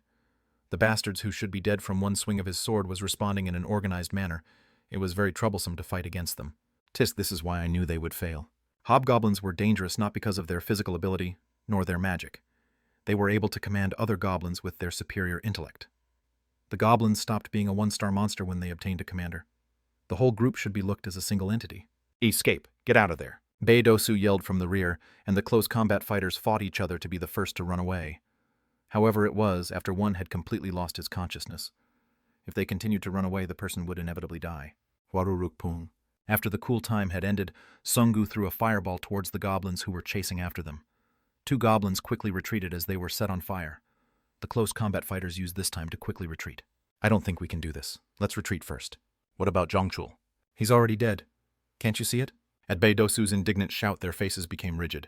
The bastards who should be dead from one swing of his sword was responding in an organized manner. It was very troublesome to fight against them. Tisk, this is why I knew they would fail. Hobgoblins were dangerous not because of their physical ability, nor their magic. They were able to command other goblins with their superior intellect. The goblins stopped being a 1-star monster when they obtained a commander. The whole group should be looked as a single entity. Escape! Get out of there! Beidosu yelled from the rear, and the close combat fighters fought each other to be the first to run away. However, it was after one had completely lost his consciousness. If they continued to run away, the person would inevitably die. Warurukpung. After the cool time had ended, Sungu threw a fireball towards the goblins who were chasing after them. 2 goblins quickly retreated as they were set on fire. The close combat fighters used this time to quickly retreat. I don't think we can do this. Let's retreat first. What about Zhongchul? He's already dead. Can't you see it? At Bei Dosu's indignant shout, their faces became rigid.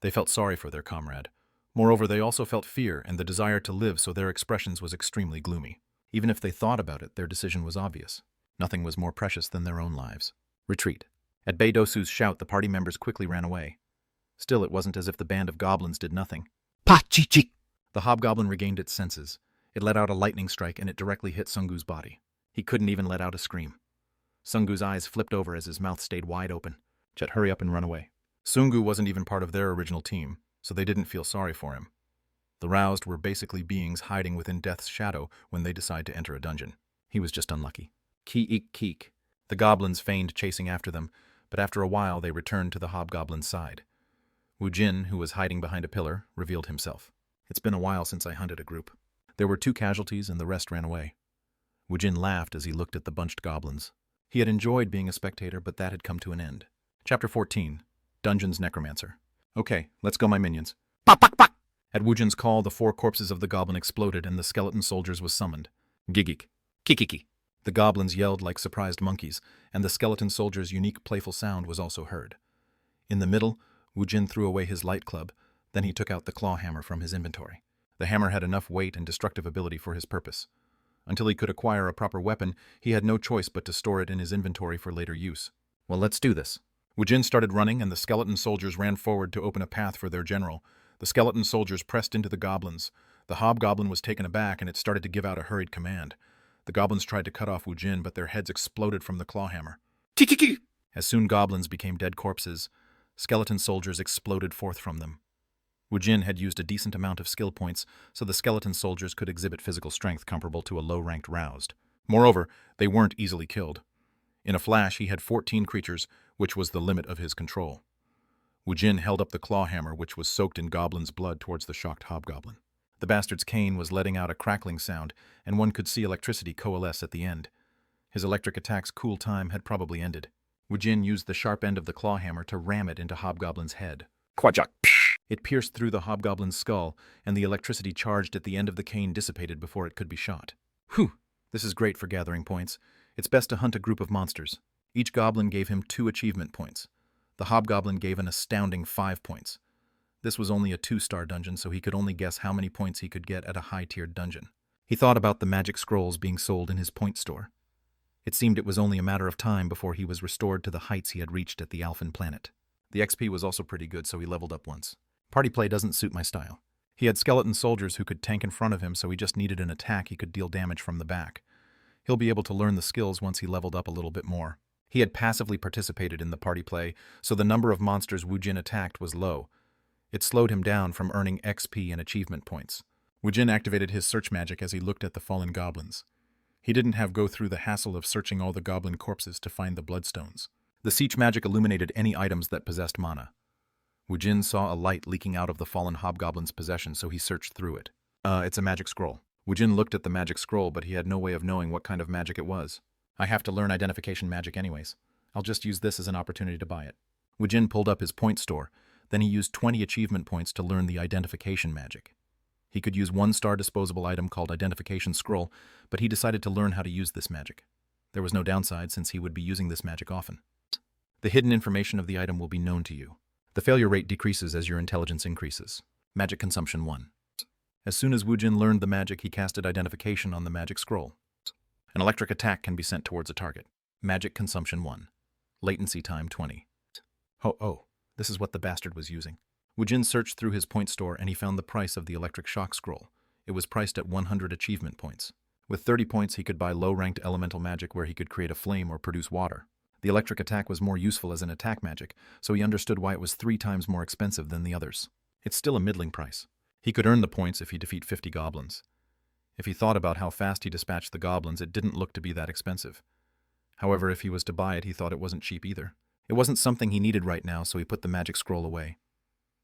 They felt sorry for their comrade. Moreover, they also felt fear and the desire to live, so their expressions was extremely gloomy. Even if they thought about it, their decision was obvious. Nothing was more precious than their own lives. Retreat. At Bei Dosu's shout, the party members quickly ran away. Still, it wasn't as if the band of goblins did nothing. Pa-chi-chi! The hobgoblin regained its senses. It let out a lightning strike and it directly hit Sungu's body. He couldn't even let out a scream. Sungu's eyes flipped over as his mouth stayed wide open. Jet, hurry up and run away. Sungu wasn't even part of their original team, so they didn't feel sorry for him. The roused were basically beings hiding within death's shadow when they decide to enter a dungeon. He was just unlucky. Keek. The goblins feigned chasing after them, but after a while they returned to the hobgoblin's side. Woojin, who was hiding behind a pillar, revealed himself. It's been a while since I hunted a group. There were 2 casualties and the rest ran away. Woojin laughed as he looked at the bunched goblins. He had enjoyed being a spectator, but that had come to an end. Chapter 14. Dungeon's Necromancer. Okay, let's go, my minions. Pop. At Woojin's call, the 4 corpses of the goblin exploded and the skeleton soldiers was summoned. Gigik. Kikiki. The goblins yelled like surprised monkeys, and the skeleton soldier's unique playful sound was also heard. In the middle, Woojin threw away his light club, then he took out the claw hammer from his inventory. The hammer had enough weight and destructive ability for his purpose. Until he could acquire a proper weapon, he had no choice but to store it in his inventory for later use. Well, let's do this. Woojin started running, and the skeleton soldiers ran forward to open a path for their general. The skeleton soldiers pressed into the goblins. The hobgoblin was taken aback, and it started to give out a hurried command. The goblins tried to cut off Woojin, but their heads exploded from the claw hammer. Kikiki! As soon goblins became dead corpses, skeleton soldiers exploded forth from them. Woojin had used a decent amount of skill points, so the skeleton soldiers could exhibit physical strength comparable to a low-ranked roused. Moreover, they weren't easily killed. In a flash, he had 14 creatures, which was the limit of his control. Woojin held up the claw hammer, which was soaked in goblin's blood, towards the shocked hobgoblin. The bastard's cane was letting out a crackling sound, and one could see electricity coalesce at the end. His electric attack's cool time had probably ended. Woojin used the sharp end of the claw hammer to ram it into Hobgoblin's head. Quajak! It pierced through the hobgoblin's skull, and the electricity charged at the end of the cane dissipated before it could be shot. Whew! This is great for gathering points. It's best to hunt a group of monsters. Each goblin gave him 2 achievement points. The hobgoblin gave an astounding 5 points. This was only a 2-star dungeon, so he could only guess how many points he could get at a high-tiered dungeon. He thought about the magic scrolls being sold in his point store. It seemed it was only a matter of time before he was restored to the heights he had reached at the Alphen planet. The XP was also pretty good, so he leveled up once. Party play doesn't suit my style. He had skeleton soldiers who could tank in front of him, so he just needed an attack he could deal damage from the back. He'll be able to learn the skills once he leveled up a little bit more. He had passively participated in the party play, so the number of monsters Woojin attacked was low. It slowed him down from earning XP and achievement points. Woojin activated his search magic as he looked at the fallen goblins. He didn't have go through the hassle of searching all the goblin corpses to find the bloodstones. The siege magic illuminated any items that possessed mana. Woojin saw a light leaking out of the fallen hobgoblin's possession, so he searched through it. It's a magic scroll. Woojin looked at the magic scroll, but he had no way of knowing what kind of magic it was. I have to learn identification magic anyways. I'll just use this as an opportunity to buy it. Woojin pulled up his point store. Then he used 20 achievement points to learn the identification magic. He could use 1-star disposable item called Identification Scroll, but he decided to learn how to use this magic. There was no downside since he would be using this magic often. The hidden information of the item will be known to you. The failure rate decreases as your intelligence increases. Magic consumption 1. As soon as Woojin learned the magic, he casted Identification on the magic scroll. An electric attack can be sent towards a target. Magic consumption 1. Latency time 20. Oh, this is what the bastard was using. Woojin searched through his point store and he found the price of the electric shock scroll. It was priced at 100 achievement points. With 30 points, he could buy low-ranked elemental magic where he could create a flame or produce water. The electric attack was more useful as an attack magic, so he understood why it was 3 times more expensive than the others. It's still a middling price. He could earn the points if he defeat 50 goblins. If he thought about how fast he dispatched the goblins, it didn't look to be that expensive. However, if he was to buy it, he thought it wasn't cheap either. It wasn't something he needed right now, so he put the magic scroll away.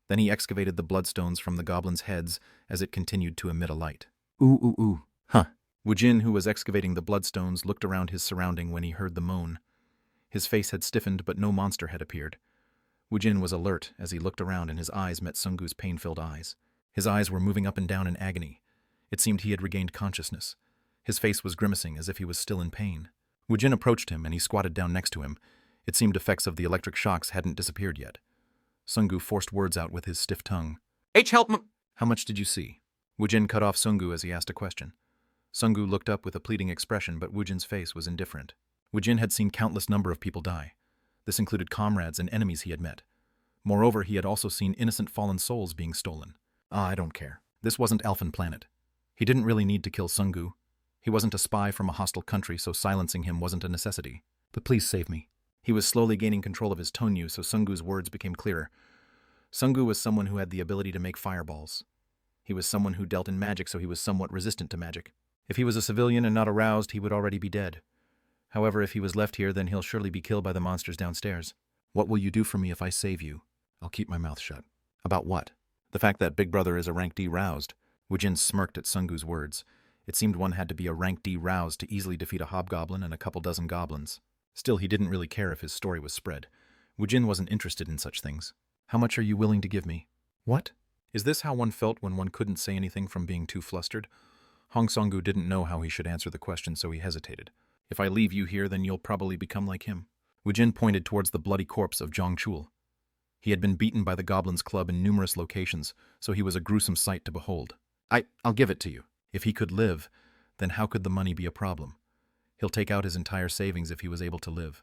Then he excavated the bloodstones from the goblins' heads as it continued to emit a light. Ooh. Huh. Woojin, who was excavating the bloodstones, looked around his surrounding when he heard the moan. His face had stiffened, but no monster had appeared. Woojin was alert as he looked around and his eyes met Sungu's pain-filled eyes. His eyes were moving up and down in agony. It seemed he had regained consciousness. His face was grimacing as if he was still in pain. Woojin approached him and he squatted down next to him. It seemed effects of the electric shocks hadn't disappeared yet. Sungu forced words out with his stiff tongue. Help me. How much did you see? Woojin cut off Sungu as he asked a question. Sungu looked up with a pleading expression, but Woojin's face was indifferent. Woojin had seen countless number of people die. This included comrades and enemies he had met. Moreover, he had also seen innocent fallen souls being stolen. I don't care. This wasn't Alphen planet. He didn't really need to kill Sungu. He wasn't a spy from a hostile country, so silencing him wasn't a necessity. But please save me. He was slowly gaining control of his tonu, so Sungu's words became clearer. Sungu was someone who had the ability to make fireballs. He was someone who dealt in magic, so he was somewhat resistant to magic. If he was a civilian and not aroused, he would already be dead. However, if he was left here, then he'll surely be killed by the monsters downstairs. What will you do for me if I save you? I'll keep my mouth shut. About what? The fact that Big Brother is a rank D roused. Woojin smirked at Sungu's words. It seemed one had to be a rank D roused to easily defeat a hobgoblin and a couple dozen goblins. Still, he didn't really care if his story was spread. Woojin wasn't interested in such things. How much are you willing to give me? What? Is this how one felt when one couldn't say anything from being too flustered? Hong Sungu didn't know how he should answer the question, so he hesitated. If I leave you here, then you'll probably become like him. Woojin pointed towards the bloody corpse of Zhang Chul. He had been beaten by the Goblins' Club in numerous locations, so he was a gruesome sight to behold. I'll give it to you. If he could live, then how could the money be a problem? He'll take out his entire savings if he was able to live.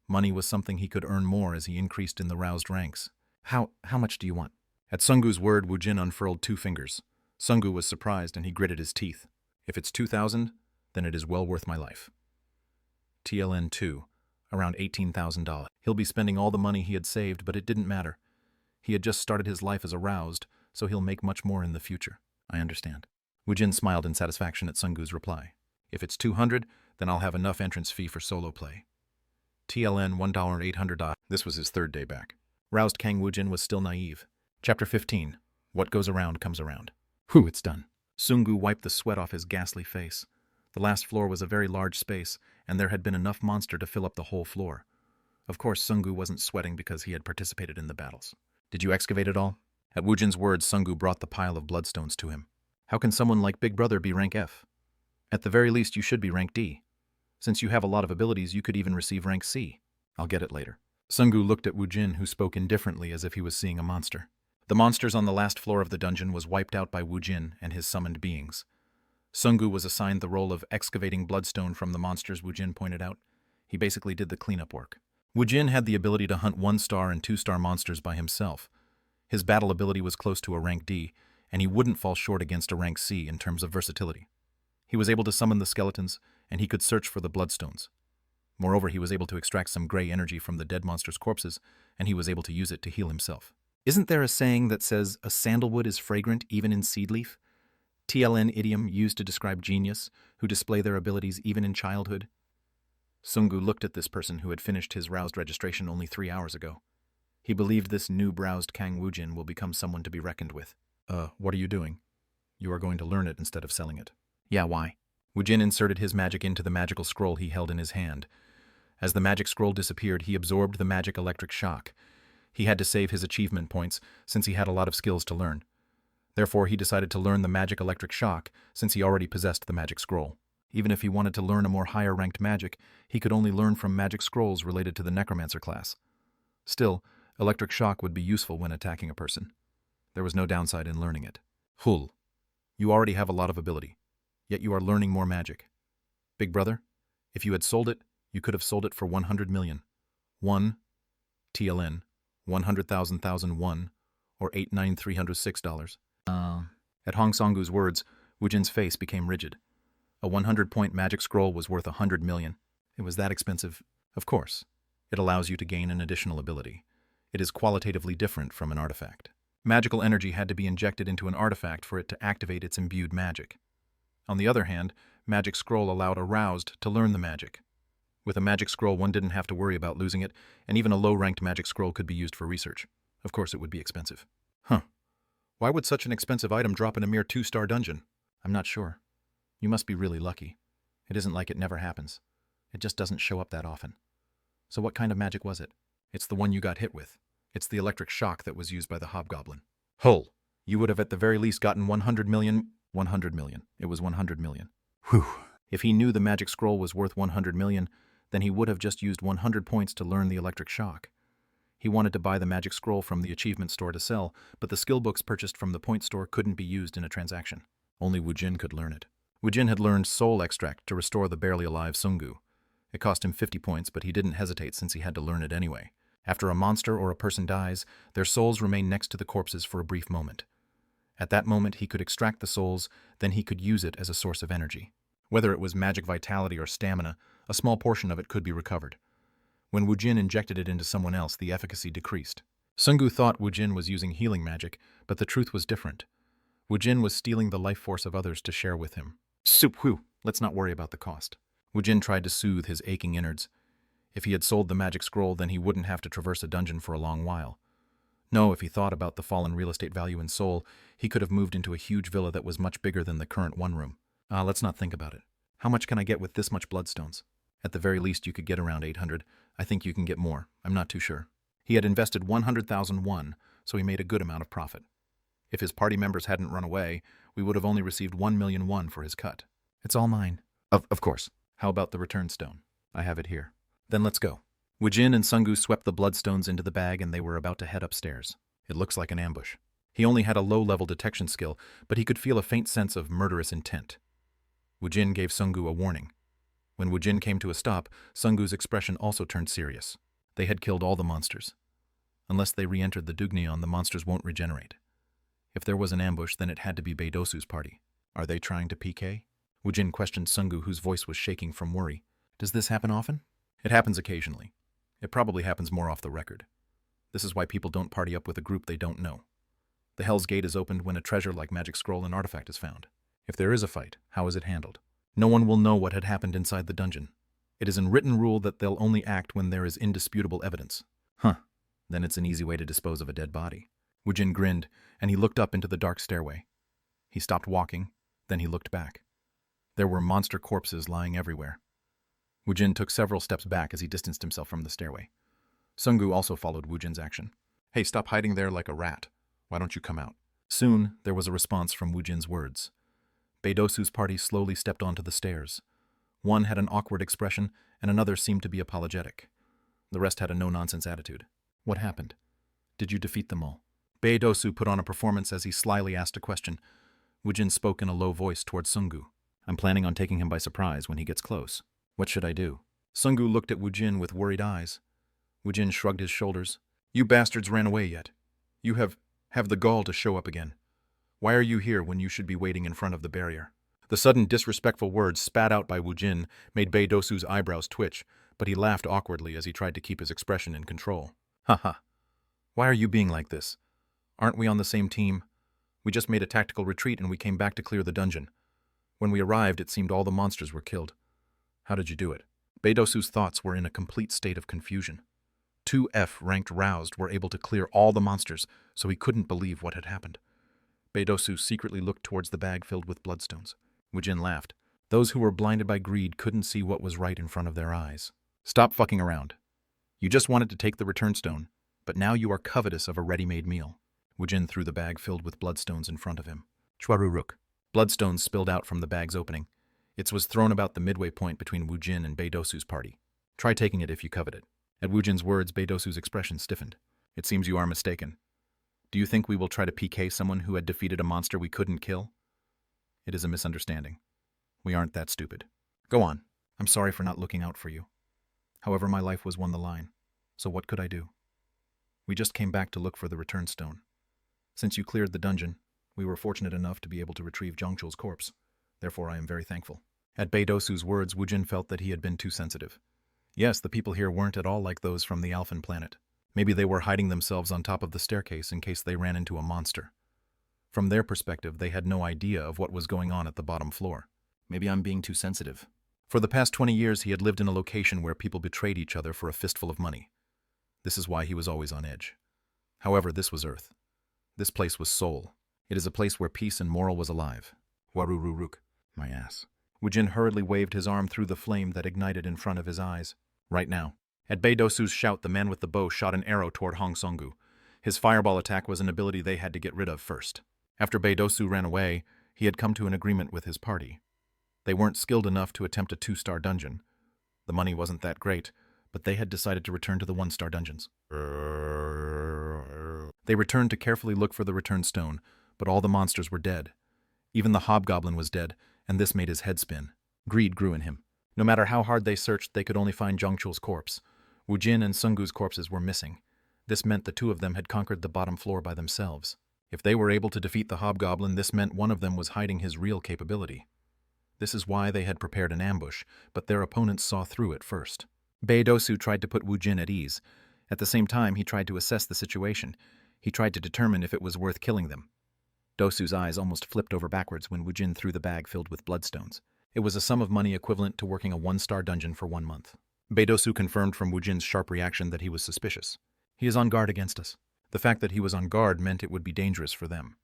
Money was something he could earn more as he increased in the roused ranks. How much do you want? At Sungu's word, Woojin unfurled 2 fingers. Sungu was surprised and he gritted his teeth. If it's 2,000, then it is well worth my life. TLN 2, around $18,000. He'll be spending all the money he had saved, but it didn't matter. He had just started his life as aroused, so he'll make much more in the future. I understand. Woojin smiled in satisfaction at Sungu's reply. If it's 200, then I'll have enough entrance fee for solo play. TLN $1,800. This was his 3rd day back. Roused Kang Woojin was still naive. Chapter 15. What goes around comes around. Whew, it's done. Sungu wiped the sweat off his ghastly face. The last floor was a very large space, and there had been enough monster to fill up the whole floor. Of course, Sungu wasn't sweating because he had participated in the battles. Did you excavate it all? At Woojin's words, Sungu brought the pile of bloodstones to him. How can someone like Big Brother be rank F? At the very least, you should be rank D. Since you have a lot of abilities, you could even receive rank C. I'll get it later. Sungu looked at Woojin, who spoke indifferently as if he was seeing a monster. The monsters on the last floor of the dungeon was wiped out by Woojin and his summoned beings. Sungu was assigned the role of excavating bloodstone from the monsters, Woojin pointed out. He basically did the cleanup work. Woojin had the ability to hunt 1-star and 2-star monsters by himself. His battle ability was close to a rank D, and he wouldn't fall short against a rank C in terms of versatility. He was able to summon the skeletons, and he could search for the bloodstones. Moreover, he was able to extract some gray energy from the dead monsters' corpses, and he was able to use it to heal himself. Isn't there a saying that says, a sandalwood is fragrant even in seed leaf? TLN idiom used to describe genius, who display their abilities even in childhood. Sungu looked at this person who had finished his roused registration only 3 hours ago. He believed this new browsed Kang Woojin will become someone to be reckoned with. What are you doing? You are going to learn it instead of selling it. Yeah, why? Woojin inserted his magic into the magical scroll he held in his hand. As the magic scroll disappeared, he absorbed the magic electric shock. He had to save his achievement points, since he had a lot of skills to learn. Therefore, he decided to learn the magic electric shock, since he already possessed the magic scroll. Even if he wanted to learn a more higher-ranked magic, he could only learn from magic scrolls related to the Necromancer class. Still, electric shock would be useful when attacking a person. There was no downside in learning it. Hul, you already have a lot of ability, yet you are learning more magic. Big Brother, if you had sold it, you could have sold it for 100 million. 1 TLN, 100,000 or $8,906. At Hong Songgu's words, Woojin's face became rigid. A 100-point magic scroll was worth 100 million. It was that expensive. Of course. It allows you to gain an additional ability. It is qualitatively different from an artifact. Magical energy had to be injected into an artifact for it to activate its imbued magic. On the other hand, Magic Scroll allowed a roused to learn the magic. With a magic scroll, one didn't have to worry about losing it, and even a low-ranked magic scroll could be used for research. Of course, it would be expensive. Why would such an expensive item drop in a mere 2-star dungeon? I'm not sure. You must be really lucky. It isn't like it never happens. It just doesn't show up that often. So what kind of magic was it? It's the one you got hit with. It's the electric shock that was used by the hobgoblin. Hull, you would have at the very least gotten 100 million. 100 million. It was 100 million. Whew. If he knew the magic scroll was worth 100 million, then he would have just used 100 points to learn the electric shock. He wanted to buy the magic scroll from the achievement store to sell, but the skill books purchased from the point store couldn't be used in a transaction. Only Woojin could learn it. Woojin had learned Soul Extract to restore the barely alive Sungu. It cost him 50 points, but he didn't hesitate since he had to learn it anyway. After a monster or a person dies, their souls remain next to the corpses for a brief moment. At that moment, he could extract the souls, then he could use it as a source of energy. Whether it was magic vitality or stamina, a small portion of it could be recovered. When Woojin injected it into someone else, the efficacy decreased. Sungu thought Woojin was using healing magic, but the truth was different. Woojin was stealing the life force of others to share with him. Whew, let's not worry about the cost. Woojin tried to soothe his aching innards. If he had sold the magic scroll, then he wouldn't have to traverse a dungeon for a long while. No, if he thought about the fallen real estate value in Seoul, he could have moved into a huge villa that was much bigger than the current one-room. Let's not think about it. How much can I get with this much bloodstones? At the very least, you could get around 800. I think you can get more. I'm not too sure. He had invested 100,000 won, so he made a good amount of profit. If his party members hadn't run away, we would have only received 1 million won for his cut. It's all mine. Of course. How about the return stone? I have it here. Then let's go. Woojin and Sungu swept the bloodstones into the bag and they were about to head upstairs. It looks like an ambush. He only had a low-level detection skill, but he could feel a faint sense of murderous intent. Woojin gave Sungu a warning. When Woojin came to a stop, Sungu's expression also turned serious. They had killed all the monsters. Unless they re-entered the Dugneon, the monsters won't regenerate. If there was an ambush, then it had to be Beidosu's party. Are they trying to PK? Woojin questioned Sungu, whose voice was shaking from worry. Does this happen often? It happens occasionally. It probably happens more off the record. This is why people don't party up with a group they don't know. The Hell's Gate is opened when a treasure like Magic Scroll and Artifact is found. If there is a fight, how is it handled? No one will know what had happened inside the dungeon. It is an written rule that they'll only act when there is indisputable evidence. Then it's an easy way to dispose of a dead body. Woojin grinned, and he looked up into the dark stairway. He stopped walking, then he looked back. There were monster corpses lying everywhere. Woojin took several steps back as he distanced himself from the stairway. Sungu also followed Woojin's action. Hey, stop hiding there like a rat. Why don't you come out? Soon, there was a response from Woojin's words. Beidosu's party slowly stepped onto the stairs. One had an awkward expression, and another seemed to be apologetic. The rest had a no-nonsense attitude. What happened? Did you defeat them all? Beidosu put on a performance as he slyly asked a question. Woojin spoke in a low voice towards Sungu. I'm planning on taking him by surprise when he gets close. What should I do? Sungu looked at Woojin with worried eyes. Woojin shrugged his shoulders. You bastards ran away yet. You have the gall to show up again. Why are you here when you should be waiting in front of the barrier? The sudden disrespectful words spat out by Woojin made Beidosu's eyebrows twitch, but he laughed awkwardly as he tried to keep his expression in control. Haha. Why are you being like this? Aren't we on the same team? We just made a tactical retreat and we came back to clear the dungeon. When we arrived, it seemed all the monsters were killed. How did you do it? Beidosu's thoughts were in a complete state of confusion. 2F ranked roused were able to clear all the monsters, so he couldn't believe what had happened. Beidosu secretly looked towards the bag filled with bloodstones. Woojin laughed. Those who were blinded by greed couldn't see what was right in front of their eyes. Stop fucking around. You just wanted to take the return stone, but now you are covetous of a ready-made meal. Woojin threw the bag filled with bloodstones in front of him. Chwaruruk. Bloodstones spilled out from the bag's opening. It was thrown about the midway point between Woojin and Beidosu's party. Try taking it if you covet it. At Woojin's words, Beidosu's expression stiffened. It seems you are mistaken. Do you think we will try to PK someone who had defeated a monster we couldn't kill? It is a misunderstanding. We aren't that stupid. Go on. I'm sorry for not looking out for you. However, my life was on the line. So what could I do? We just came back to look for the return stone. Since you cleared the dungeon, we were fortunate enough to be able to retrieve Zhongchul's corpse. Therefore, I am very thankful. At Beidosu's words, Woojin felt that he had been too sensitive. Yes, the people here weren't at all like those from the Alphen planet. Maybe they were hiding themselves on top of the staircase in case they ran into a monster. From their perspective, they had no idea of what was going on at the bottom floor. Maybe I'm being too sensitive. For the past 20 years, he had lived in a location where people betrayed each other for a fistful of money. This is why he was always on edge. However, this was Earth. This place was Seoul. It is a place where peace and moral was alive. Warururuk. My ass. Woojin hurriedly waved his arm through the flame that ignited in front of his eyes. Right now. At Beidosu's shout, the man with the bow shot an arrow toward Hong Songu. His fireball attack was an ability they had to get rid of first. After Beidosu ran away, He had come to an agreement with his party. They weren't skilled enough to attempt a 2-star dungeon. The money wasn't that great, but they had decided to return to the 1-star dungeons. They returned to carefully look for the return stone, but all the monsters were dead. Even the hobgoblin was dead, and this made his head spin. Greed grew in him. No matter how hard they searched, they could only find Zhongchul's corpse. Woojin and Sungu's corpses were missing. This meant the two of them had conquered the bottom floor by themselves. If they were able to defeat the hobgoblin, this meant one of them was hiding his real capability. This is why they had prepared an ambush, but their opponents saw through it first. Dosu tried to put Woojin at ease. At the same time, he tried to assess the situation. He tried to determine if it was worth killing them. Dosu's eyes almost flipped over backwards when Woojin threw the bag filled with bloodstones. It was a sum of money equivalent to working a 1-star dungeon for 1 month. Dosu confirmed from Woojin's sharp reaction that he was suspicious. He is on guard against us. The fact that he was on guard meant it would be dangerous for them.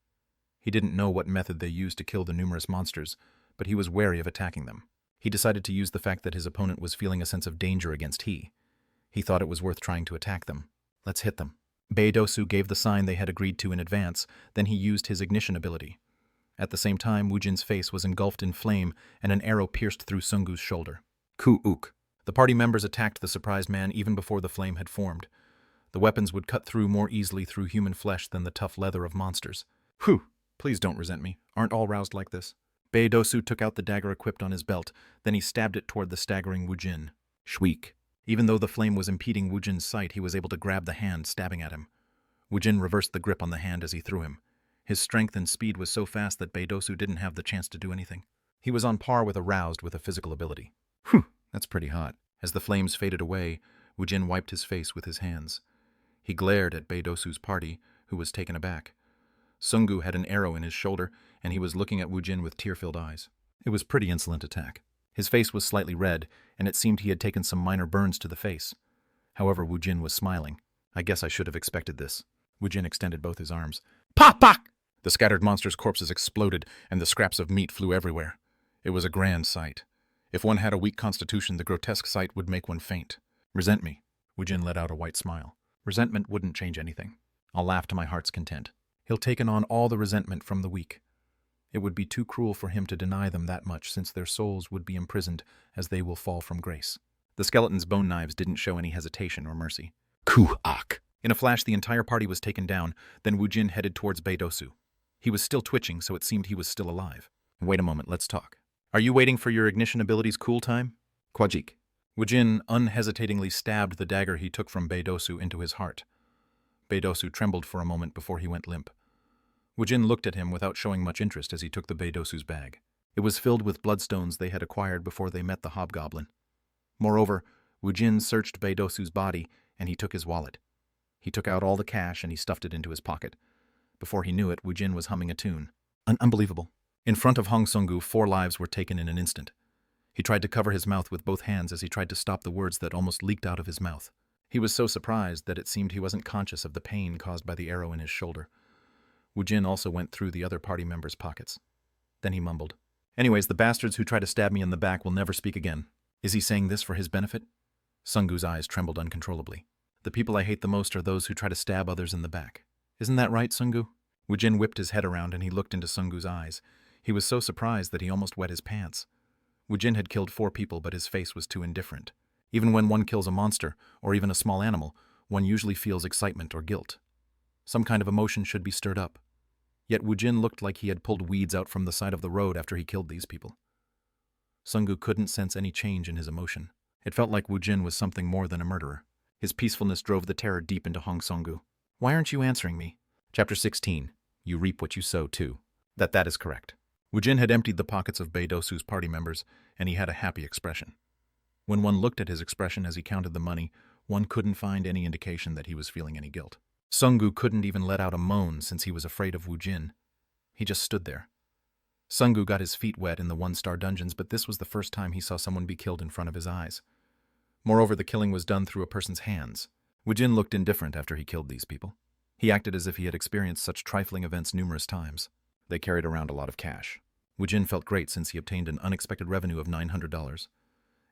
He didn't know what method they used to kill the numerous monsters, but he was wary of attacking them. He decided to use the fact that his opponent was feeling a sense of danger against he. He thought it was worth trying to attack them. Let's hit them. Dosu gave the sign they had agreed to in advance, then he used his ignition ability. At the same time, Woojin's face was engulfed in flame and an arrow pierced through Sungu's shoulder. Ku-uk. The party members attacked the surprised man even before the flame had formed. The weapons would cut through more easily through human flesh than the tough leather of monsters. Whew! Please don't resent me. Aren't all roused like this? Dosu took out the dagger equipped on his belt, then he stabbed it toward the staggering Woojin. Shweek. Even though the flame was impeding Woojin's sight, he was able to grab the hand, stabbing at him. Woojin reversed the grip on the hand as he threw him. His strength and speed was so fast that Dosu didn't have the chance to do anything. He was on par with a roused with a physical ability. Whew, that's pretty hot. As the flames faded away, Woojin wiped his face with his hands. He glared at Dosu's party, who was taken aback. Sungu had an arrow in his shoulder, and he was looking at Woojin with tear-filled eyes. It was a pretty insolent attack. His face was slightly red, and it seemed he had taken some minor burns to the face. However, Woojin was smiling. I guess I should have expected this. Woojin extended both his arms. Pop! The scattered monsters' corpses exploded, and the scraps of meat flew everywhere. It was a grand sight. If one had a weak constitution, the grotesque sight would make one faint. Resent me. Woojin let out a white smile. Resentment wouldn't change anything. I'll laugh to my heart's content. He'll taken on all the resentment from the weak. It would be too cruel for him to deny them that much, since their souls would be imprisoned as they will fall from grace. The skeleton's bone knives didn't show any hesitation or mercy. Ku-ak! In a flash, the entire party was taken down, then Woojin headed towards Dosu. He was still twitching, so it seemed he was still alive. Wait a moment, let's talk. Are you waiting for your ignition ability's cool time? Kwajik. Woojin unhesitatingly stabbed the dagger he took from Dosu into his heart. Dosu trembled for a moment before he went limp. Woojin looked at him without showing much interest as he took the Dosu's bag. It was filled with bloodstones they had acquired before they met the hobgoblin. Moreover, Woojin searched Dosu's body, and he took his wallet. He took out all the cash and he stuffed it into his pocket. Before he knew it, Woojin was humming a tune. Unbelievable. In front of Hong Sungu, 4 lives were taken in an instant. He tried to cover his mouth with both hands as he tried to stop the words that almost leaked out of his mouth. He was so surprised that it seemed he wasn't conscious of the pain caused by the arrow in his shoulder. Woojin also went through the other party members' pockets. Then he mumbled, "Anyways, the bastards who try to stab me in the back will never speak again." Is he saying this for his benefit? Sungu's eyes trembled uncontrollably. The people I hate the most are those who try to stab others in the back. Isn't that right, Sungu? Woojin whipped his head around and he looked into Sungu's eyes. He was so surprised that he almost wet his pants. Woojin had killed 4 people, but his face was too indifferent. Even when one kills a monster, or even a small animal, one usually feels excitement or guilt. Some kind of emotion should be stirred up. Yet Woojin looked like he had pulled weeds out from the side of the road after he killed these people. Sungu couldn't sense any change in his emotion. It felt like Woojin was something more than a murderer. His peacefulness drove the terror deep into Hong Sungu. Why aren't you answering me? Chapter 16. You reap what you sow, too. That is correct. Woojin had emptied the pockets of Dosu's party members, and he had a happy expression. When one looked at his expression as he counted the money, one couldn't find any indication that he was feeling any guilt. Sungu couldn't even let out a moan since he was afraid of Woojin. He just stood there. Sungu got his feet wet in the 1-star dungeons, but this was the first time he saw someone be killed in front of his eyes. Moreover, the killing was done through a person's hands. Woojin looked indifferent after he killed these people. He acted as if he had experienced such trifling events numerous times. They carried around a lot of cash. Woojin felt great since he obtained an unexpected revenue of $900.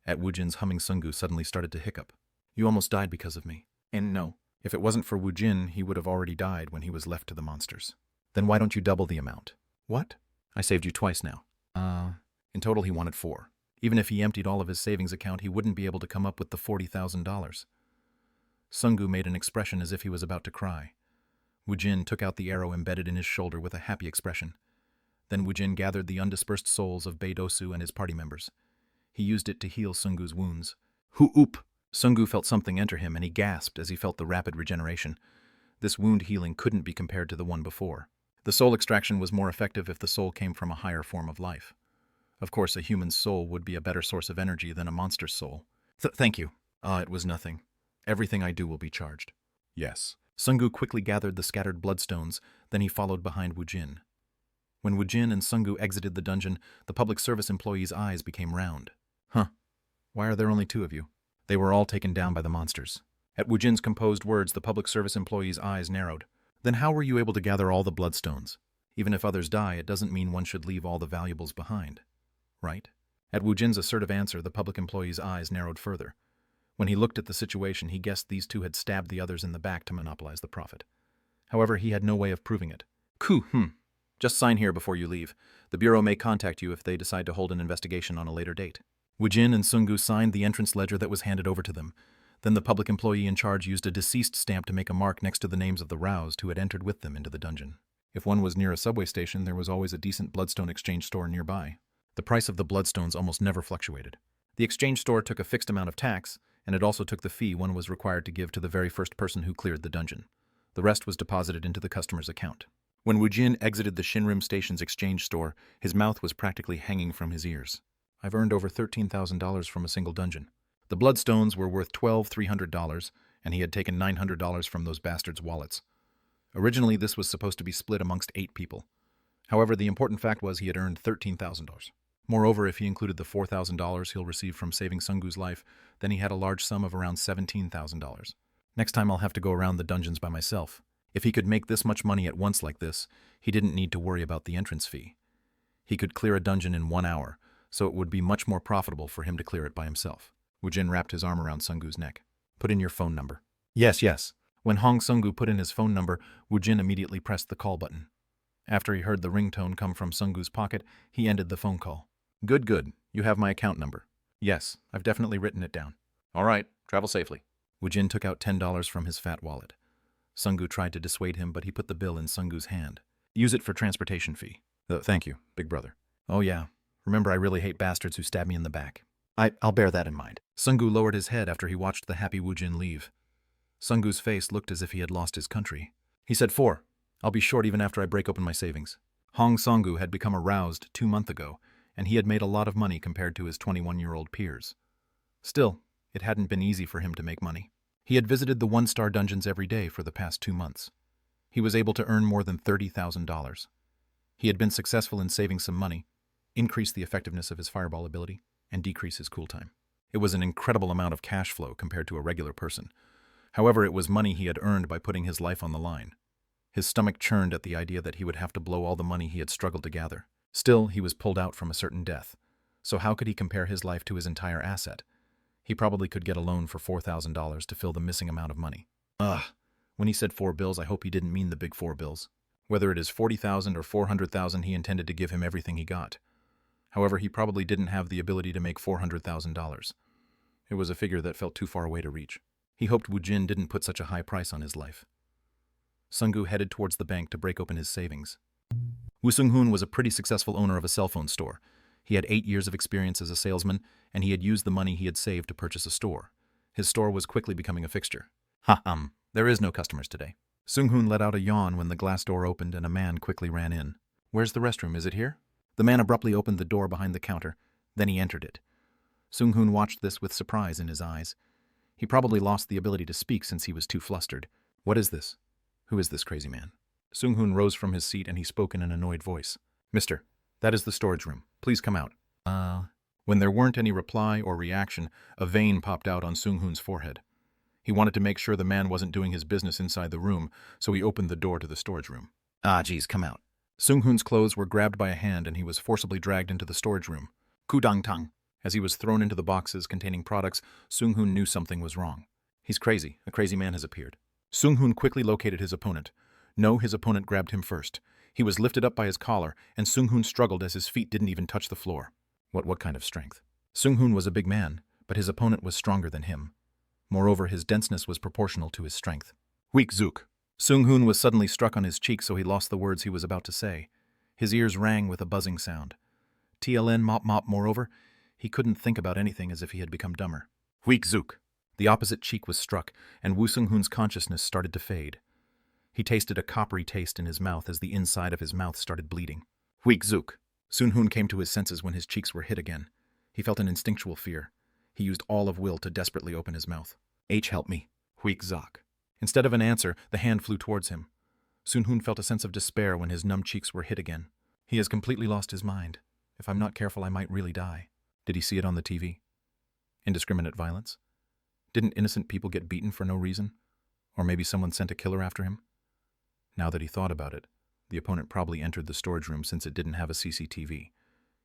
At Woojin's humming, Sungu suddenly started to hiccup. You almost died because of me. And no, if it wasn't for Woojin, he would have already died when he was left to the monsters. Then why don't you double the amount? What? I saved you twice now. In total he wanted 4. Even if he emptied all of his savings account, he wouldn't be able to come up with the $40,000. Sungu made an expression as if he was about to cry. Woojin took out the arrow embedded in his shoulder with a happy expression. Then Woojin gathered the undispersed souls of Beidosu and his party members. He used it to heal Sungu's wounds. Hu-oop! Sungu felt something enter him, and he gasped as he felt the rapid regeneration. This wound healing couldn't be compared to the one before. The soul extraction was more effective if the soul came from a higher form of life. Of course, a human's soul would be a better source of energy than a monster's soul. Thank you. It was nothing. Everything I do will be charged. Yes. Sungu quickly gathered the scattered bloodstones, then he followed behind Woojin. When Woojin and Sungu exited the dungeon, the public service employees' eyes became round. Huh. Why are there only 2 of you? They were all taken down by the monsters. At Woojin's composed words, the public service employees' eyes narrowed. Then how were you able to gather all the bloodstones? Even if others die, it doesn't mean one should leave all the valuables behind. Right? At Woojin's assertive answer, the public employee's eyes narrowed further. When he looked at the situation, he guessed these 2 had stabbed the others in the back to monopolize the profit. However, he had no way of proving it. Just sign here before you leave. The Bureau may contact you if they decide to hold an investigation on a later date. Woojin and Sungu signed the entrance ledger that was handed over to them. Then the public employee in charge used a deceased stamp to make a mark next to the names of the roused who had entered with them into the dungeon. If one was near a subway station, there was always a decent bloodstone exchange store nearby. The price of the bloodstones almost never fluctuated. The exchange store took a fixed amount of tax, and it also took the fee one was required to give to the very first person who cleared the dungeon. The rest was deposited into the customer's account. When Woojin exited the Shinrim Station's exchange store, his mouth was practically hanging from his ears. I've earned over $13,000 from a single dungeon. The bloodstones were worth $1,300, and he had taken $900 from those bastards' wallets. Originally, this was supposed to be split amongst 8 people. However, the important fact was he had earned $13,000. Moreover, if he included the $4,000 he'll receive from saving Sungu's life, then he had a large sum of around $17,000. Next time I'll have to go around the dungeons by myself. If he could make this much money at once like this, he didn't need to worry about the entrance fee. He could clear a dungeon in 1 hour, so it would be much more profitable for him to clear it by himself. Woojin wrapped his arm around Sungu's neck. Put in your phone number. Yes. When Hong Sungu put in his phone number, Woojin immediately pressed the call button. After he heard the ringtone come from Sungu's pocket, he ended the phone call. Good. You have my account number. Yes, I've definitely written it down. All right, travel safely. Woojin took out $10 from his fat wallet. Sungu tried to dissuade him, but he put the bill in Sungu's hand. Use it for transportation fee. Thank you, big brother. Oh yeah, remember I really hate bastards who stab me in the back. I'll bear that in mind. Sungu lowered his head after he watched the happy Woojin leave. Sungu's face looked as if he had lost his country. He said 4. I'll be short even after I break open my savings. Hong Sungu had become aroused 2 months ago, and he had made a lot of money compared to his 21-year-old peers. Still, it hadn't been easy for him to make money. He had visited the 1-star dungeons every day for the past 2 months. He was able to earn more than $30,000. He had been successful in saving some money, increase the effectiveness of his fireball ability, and decrease his cool time. It was an incredible amount of cash flow compared to a regular person. However, it was money he had earned by putting his life on the line. His stomach churned at the idea that he would have to blow all the money he had struggled to gather. Still, he was pulled out from a certain death. So how could he compare his life to his entire asset? He probably could get a loan for $4,000 to fill the missing amount of money. When he said 4 bills, I hope he didn't mean the big 4 bills. Whether it is $40,000 or $400,000, he intended to give him everything he got. However, he probably didn't have the ability to make $400,000. It was a figure that felt too far away to reach. He hoped Woojin didn't put such a high price on his life. Sungu headed towards the bank to break open his savings. Woo Sung-hoon was a pretty successful owner of a cell phone store. He had 8 years of experience as a salesman, and he had used the money he had saved to purchase a store. His store was quickly becoming a fixture. There is no customers today. Sung-hoon let out a yawn when the glass door opened and a man quickly ran in. Where's the restroom? Is it here? The man abruptly opened the door behind the counter. Then he entered it. Sung-hoon watched this with surprise in his eyes. He probably lost the ability to speak since he was too flustered. What is this? Who is this crazy man? Sung-hoon rose from his seat and he spoke in an annoyed voice. Mister, that is the storage room. Please come out. When there weren't any reply or reaction, a vein popped out on Sung-hoon's forehead. He wanted to make sure the man wasn't doing his business inside the room, so he opened the door to the storage room. Geez, come out. Sung-hoon's clothes were grabbed by a hand and he was forcibly dragged into the storage room. Kudang-tang. As he was thrown into the boxes containing products, Sung-hoon knew something was wrong. He's crazy. A crazy man has appeared. Sung-hoon quickly located his opponent. No, his opponent grabbed him first. He was lifted up by his collar, and Sung-hoon struggled as his feet didn't even touch the floor. What kind of strength? Sung-hoon was a big man, but his opponent was stronger than him. Moreover, his denseness was proportional to his strength. Weak Zook. Sung-hoon was suddenly struck on his cheek, so he lost the words he was about to say. His ears rang with a buzzing sound. TLN mop mop. Moreover, he couldn't think about anything, as if he had become dumber. Weak Zook. The opposite cheek was struck, and Woo Sung-hoon's consciousness started to fade. He tasted a coppery taste in his mouth as the inside of his mouth started bleeding. Weak Zook. Sung-hoon came to his senses when his cheeks were hit again. He felt an instinctual fear. He used all of will to desperately open his mouth. Help me. Weak Zook. Instead of an answer, the hand flew towards him. Sung-hoon felt a sense of despair when his numb cheeks were hit again. He has completely lost his mind. If I'm not careful, I might really die. Did he see it on the TV? Indiscriminate violence? Didn't innocent people get beaten for no reason? Or maybe someone sent a killer after him? Now that he thought about it, the opponent probably entered the storage room since it didn't have a CCTV.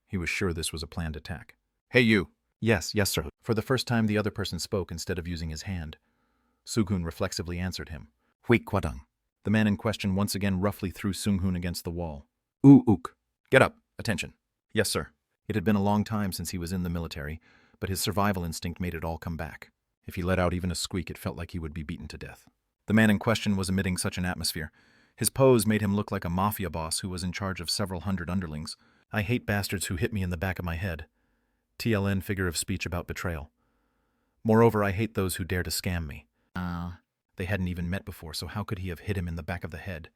He was sure this was a planned attack. Hey you! Yes, sir. For the first time, the other person spoke instead of using his hand. Sung-hoon reflexively answered him. Hui Kwadung. The man in question once again roughly threw Sung-hoon against the wall. Ook. Get up. Attention. Yes, sir. It had been a long time since he was in the military, but his survival instinct made it all come back. If he let out even a squeak, it felt like he would be beaten to death. The man in question was emitting such an atmosphere. His pose made him look like a mafia boss who was in charge of several hundred underlings. I hate bastards who hit me in the back of my head. TLN figure of speech about betrayal. Moreover, I hate those who dare to scam me. They hadn't even met before, so how could he have hit him in the back of the head?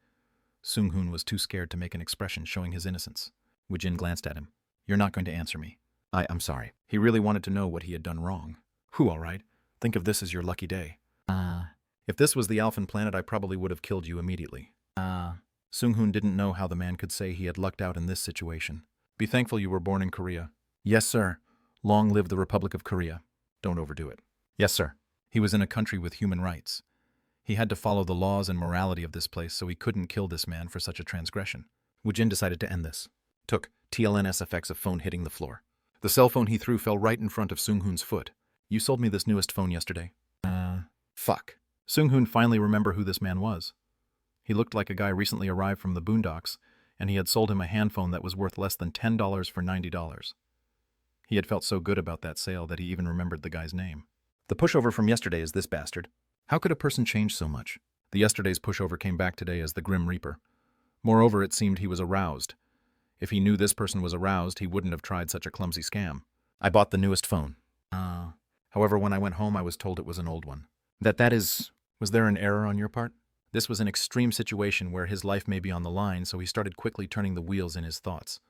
Sung-hoon was too scared to make an expression showing his innocence. Woojin glanced at him. You're not going to answer me. I'm sorry. He really wanted to know what he had done wrong. All right. Think of this as your lucky day. If this was the Alphen planet, I probably would have killed you immediately. Sung-hoon didn't know how the man could say he had lucked out in this situation. Be thankful you were born in Korea. Yes, sir. Long live the Republic of Korea. Don't overdo it. Yes, sir. He was in a country with human rights. He had to follow the laws and morality of this place, so he couldn't kill this man for such a transgression. Woojin decided to end this. Took TLNS effects of phone hitting the floor. The cell phone he threw fell right in front of Sung-hoon's foot. You sold me this newest phone yesterday. Fuck. Sung-hoon finally remembered who this man was. He looked like a guy recently arrived from the boondocks, and he had sold him a handphone that was worth less than $10 for $90. He had felt so good about that sale that he even remembered the guy's name. The pushover from yesterday is this bastard. How could a person change so much? The yesterday's pushover came back today as the Grim Reaper. Moreover, it seemed he was aroused. If he knew this person was aroused, he wouldn't have tried such a clumsy scam. I bought the newest phone. However, when I went home, I was told it was an old one. Was there an error on your part? This was an extreme situation where his life may be on the line, so he started quickly turning the wheels in his thoughts.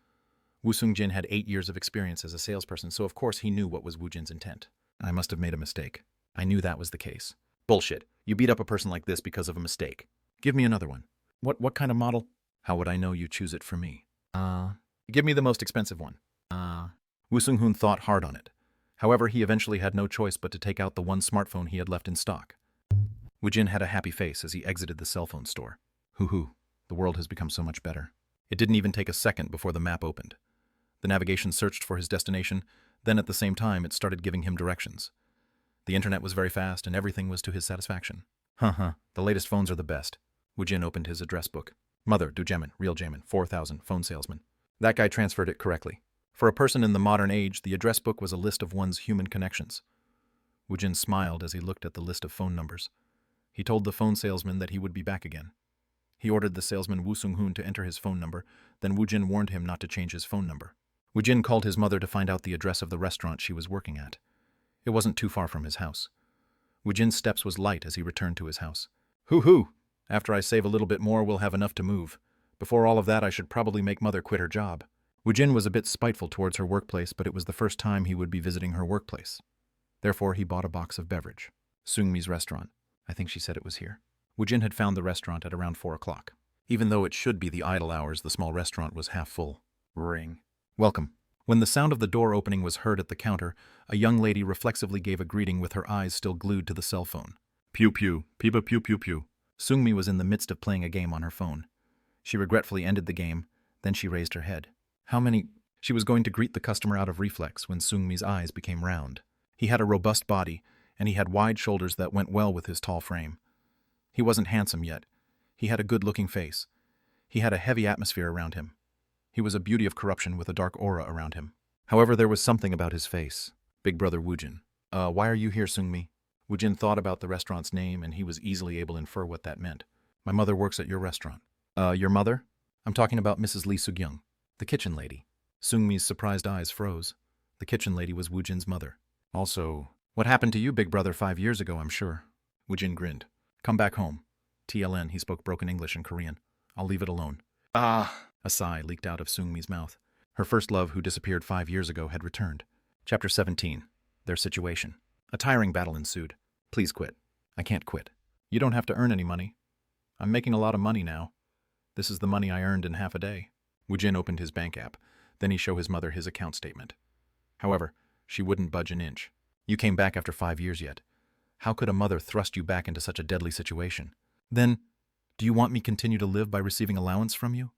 Woo Sung-jin had 8 years of experience as a salesperson, so of course he knew what was Woojin's intent. I must have made a mistake. I knew that was the case. Bullshit. You beat up a person like this because of a mistake. Give me another one. What kind of model? How would I know you choose it for me? Give me the most expensive one. Woo Sung-hoon thought hard on it. However, he eventually had no choice but to take out the one smartphone he had left in stock. Woojin had a happy face as he exited the cell phone store. Hoo-hoo, the world has become so much better. It didn't even take a second before the map opened. The navigation searched for his destination, then at the same time it started giving him directions. The internet was very fast and everything was to his satisfaction. The latest phones are the best. Woojin opened his address book. Mother, do Jamin, real Jamin, 4,000, phone salesman. That guy transferred it correctly. For a person in the modern age, the address book was a list of one's human connections. Woojin smiled as he looked at the list of phone numbers. He told the phone salesman that he would be back again. He ordered the salesman Woo Sung-hoon to enter his phone number, then Woojin warned him not to change his phone number. Woojin called his mother to find out the address of the restaurant she was working at. It wasn't too far from his house. Woojin's steps was light as he returned to his house. Hoo-hoo! After I save a little bit more, we'll have enough to move. Before all of that, I should probably make mother quit her job. Woojin was a bit spiteful towards her workplace, but it was the first time he would be visiting her workplace. Therefore, he bought a box of beverage. Sungmi's restaurant. I think she said it was here. Woojin had found the restaurant at around 4 o'clock. Even though it should be the idle hours, the small restaurant was half full. Ring. Welcome. When the sound of the door opening was heard at the counter, a young lady reflexively gave a greeting with her eyes still glued to the cell phone. Pew pew, peepa pew pew pew. Sungmi was in the midst of playing a game on her phone. She regretfully ended the game, then she raised her head. She was going to greet the customer out of reflex when Sungmi's eyes became round. He had a robust body, and he had wide shoulders that went well with his tall frame. He wasn't handsome yet. He had a good-looking face. He had a heavy atmosphere around him. He was a beauty of corruption with a dark aura around him. However, there was something about his face. Big Brother Woojin. Why are you here, Seungmi? Woojin thought about the restaurant's name, and he was easily able to infer what that meant. My mother works at your restaurant. Your mother? I'm talking about Mrs. Lee Suk-young, the kitchen lady. Seungmi's surprised eyes froze. The kitchen lady was Woojin's mother. Also, what happened to you, Big Brother, 5 years ago, I'm sure. Woojin grinned. Come back home. TLN, he spoke broken English and Korean. I'll leave it alone. Ah! A sigh leaked out of Seungmi's mouth. Her first love, who disappeared 5 years ago, had returned. Chapter 17. Their situation. A tiring battle ensued. Please quit. I can't quit. You don't have to earn any money. I'm making a lot of money now. This is the money I earned in half a day. Woojin opened his bank app. Then he showed his mother his account statement. However, she wouldn't budge an inch. You came back after 5 years yet. How could a mother thrust you back into such a deadly situation? Then, do you want me to continue to live by receiving allowance from you?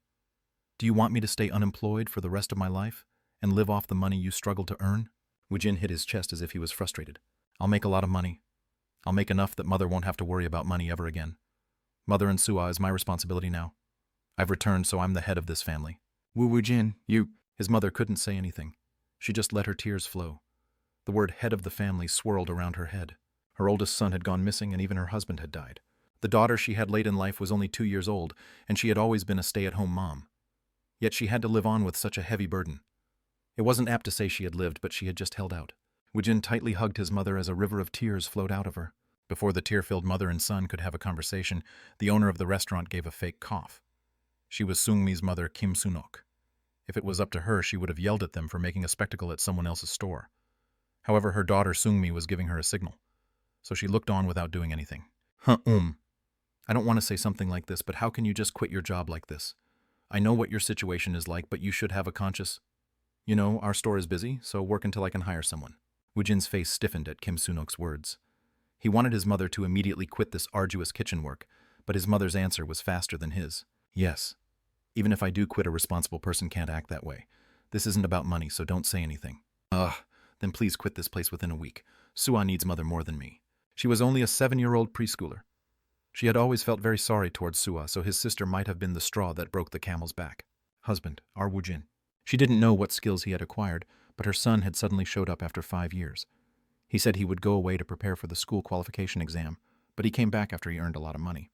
Do you want me to stay unemployed for the rest of my life and live off the money you struggled to earn? Woojin hit his chest as if he was frustrated. I'll make a lot of money. I'll make enough that Mother won't have to worry about money ever again. Mother and Sua is my responsibility now. I've returned, so I'm the head of this family. Woojin, you... His mother couldn't say anything. She just let her tears flow. The word head of the family swirled around her head. Her oldest son had gone missing, and even her husband had died. The daughter she had late in life was only 2 years old, and she had always been a stay-at-home mom. Yet she had to live on with such a heavy burden. It wasn't apt to say she had lived, but she had just held out. Woojin tightly hugged his mother as a river of tears flowed out of her. Before the tear-filled mother and son could have a conversation, the owner of the restaurant gave a fake cough. She was Seungmi's mother, Kim Sunok. If it was up to her, she would have yelled at them for making a spectacle at someone else's store. However, her daughter Seungmi was giving her a signal, so she looked on without doing anything. I don't want to say something like this, but how can you just quit your job like this? I know what your situation is like, but you should have a conscience. You know, our store is busy, so work until I can hire someone. Woojin's face stiffened at Kim Sunok's words. He wanted his mother to immediately quit this arduous kitchen work, but his mother's answer was faster than his. Yes. Even if I do quit, a responsible person can't act that way. This isn't about money, so don't say anything. Then please quit this place within a week. Sua needs Mother more than me. She was only a 7-year-old preschooler. She had always felt very sorry towards Sua, so his sister might have been the straw that broke the camel's back. Husband, our Woojin. She didn't know what skills he had acquired, but her son had suddenly showed up after 5 years. He said he would go away to prepare for the school qualification exam, but he came back after he earned a lot of money.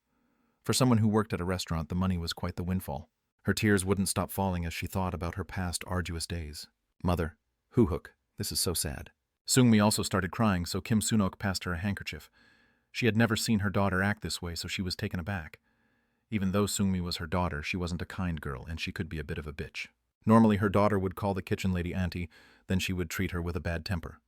For someone who worked at a restaurant, the money was quite the windfall. Her tears wouldn't stop falling as she thought about her past arduous days. Mother, Hoo-hook, this is so sad. Seungmi also started crying, so Kim Sunok passed her a handkerchief. She had never seen her daughter act this way, so she was taken aback. Even though Seungmi was her daughter, she wasn't a kind girl, and she could be a bit of a bitch. Normally, her daughter would call the kitchen lady auntie, then she would treat her with a bad temper.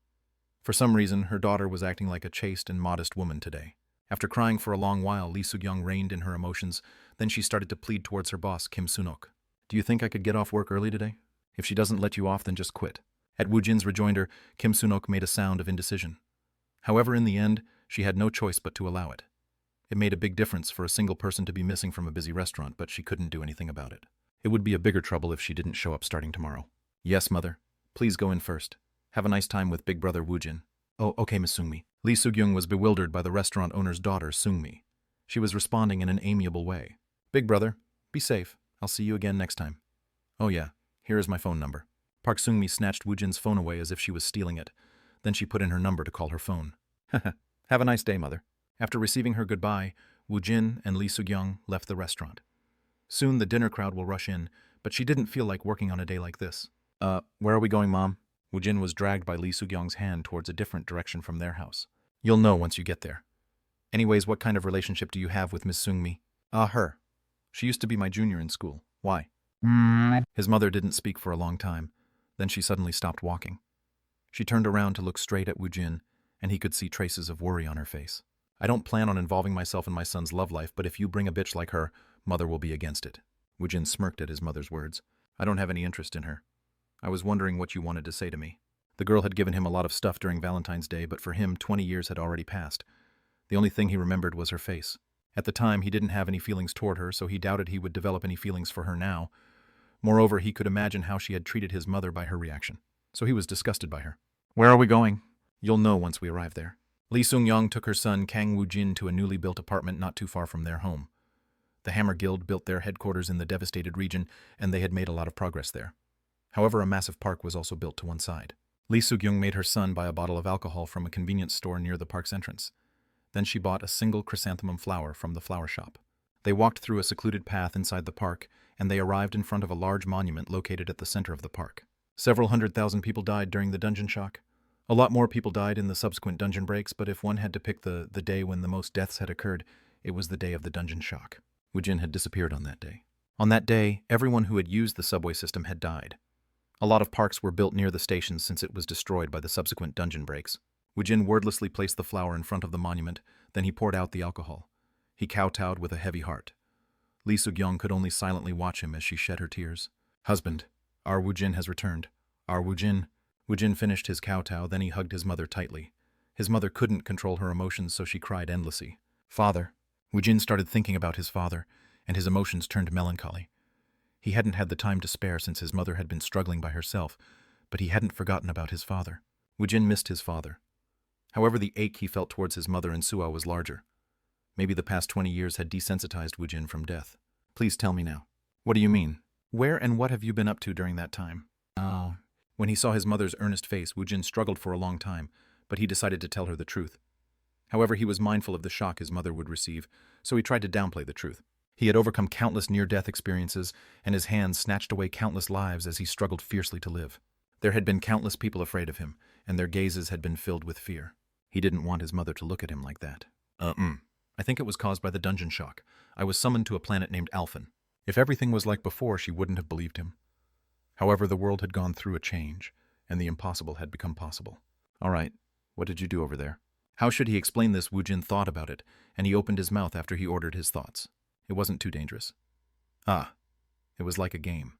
For some reason, her daughter was acting like a chaste and modest woman today. After crying for a long while, Lee Suk-young reined in her emotions. Then she started to plead towards her boss, Kim Sunok. Do you think I could get off work early today? If she doesn't let you off, then just quit. At Woojin's rejoinder, Kim Sunok made a sound of indecision. However, in the end, she had no choice but to allow it. It made a big difference for a single person to be missing from a busy restaurant, but she couldn't do anything about it. It would be a bigger trouble if she didn't show up starting tomorrow. Yes, Mother. Please go in first. Have a nice time with Big Brother Woojin. Oh, okay, Miss Seungmi. Lee Suk-young was bewildered by the restaurant owner's daughter, Seungmi. She was responding in an amiable way. Big Brother, be safe. I'll see you again next time. Oh yeah, here is my phone number. Park Seungmi snatched Woojin's phone away as if she was stealing it. Then she put in her number to call her phone. Have a nice day, Mother. After receiving her goodbye, Woojin and Lee Suk-young left the restaurant. Soon the dinner crowd will rush in, but she didn't feel like working on a day like this. Where are we going, Mom? Woojin was dragged by Lee Suk-young's hand towards a different direction from their house. You'll know once you get there. Anyways, what kind of relationship do you have with Miss Seungmi? Her. She used to be my junior in school. Why? His mother didn't speak for a long time. Then she suddenly stopped walking. She turned around to look straight at Woojin, and he could see traces of worry on her face. I don't plan on involving myself in my son's love life, but if you bring a bitch like her, Mother will be against it. Woojin smirked at his mother's words. I don't have any interest in her. I was wondering what you wanted to say to me. The girl had given him a lot of stuff during Valentine's Day, but for him, 20 years had already passed. The only thing he remembered was her face. At the time, he didn't have any feelings toward her, so he doubted he would develop any feelings for her now. Moreover, he could imagine how she had treated his mother by her reaction. So he was disgusted by her. Where are we going? You'll know once we arrive there. Lee Suk-young took her son Kang Woojin to a newly built apartment not too far from their home. The Hammer Guild built their headquarters in the devastated region, and they had made a lot of progress there. However, a massive park was also built to one side. Lee Soo-gyung made her son buy a bottle of alcohol from a convenience store near the park's entrance. Then she bought a single chrysanthemum flower from the flower shop. They walked through a secluded path inside the park, and they arrived in front of a large monument located at the center of the park. Several 100,000 people died during the dungeon shock. A lot more people died in the subsequent dungeon breaks, but if one had to pick the day when the most deaths had occurred, it was the day of the dungeon shock. Woojin had disappeared on that day. On that day, everyone who had used the subway system had died. A lot of parks were built near the station since it was destroyed by the subsequent dungeon breaks. Woojin wordlessly placed the flower in front of the monument, then he poured out the alcohol. He kowtowed with a heavy heart. Lee Soo-gyung could only silently watch him as she shed her tears. Husband, our Woojin has returned. Our Woojin. Woojin finished his kowtow, then he hugged his mother tightly. His mother couldn't control her emotions, so she cried endlessly. Father. Woojin started thinking about his father, and his emotions turned melancholy. He hadn't had the time to spare since his mother had been struggling by herself, but he hadn't forgotten about his father. Woojin missed his father. However, the ache he felt towards his mother and Suwa was larger. Maybe the past 20 years had desensitized Woojin from death. Please tell me now. What do you mean? Where and what have you been up to during that time? Oh. When he saw his mother's earnest face, Woojin struggled for a long time, but he decided to tell her the truth. However, he was mindful of the shock his mother would receive, so he tried to downplay the truth. He had overcome countless near-death experiences, and his hands snatched away countless lives as he struggled fiercely to live. There had been countless people afraid of him, and their gazes had been filled with fear. He didn't want his mother to look at him like that. I think it was caused by the dungeon shock. I was summoned to a planet named Alphen. If everything was like before, she wouldn't have believed him. However, the world had gone through a change, and the impossible had become possible. All right, what did you do over there? How should he explain this? Woojin thought about it, and he opened his mouth after he ordered his thoughts. It wasn't too dangerous. It was like a game.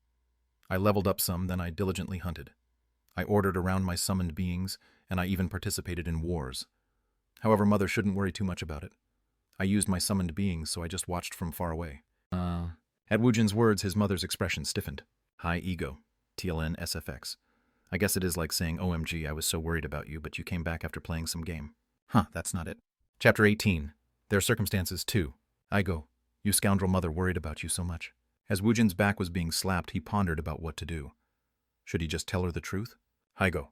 I leveled up some, then I diligently hunted. I ordered around my summoned beings, and I even participated in wars. However, Mother shouldn't worry too much about it. I used my summoned beings, so I just watched from far away. At Woojin's words, his mother's expression stiffened. High ego. TLN SFX. I guess it is like saying, OMG, I was so worried about you, but you came back after playing some game. That's not it. Chapter 18. Their circumstances, too. Igo. You scoundrel mother worried about you so much. As Woojin's back was being slapped, he pondered about what to do. Should he just tell her the truth? Igo.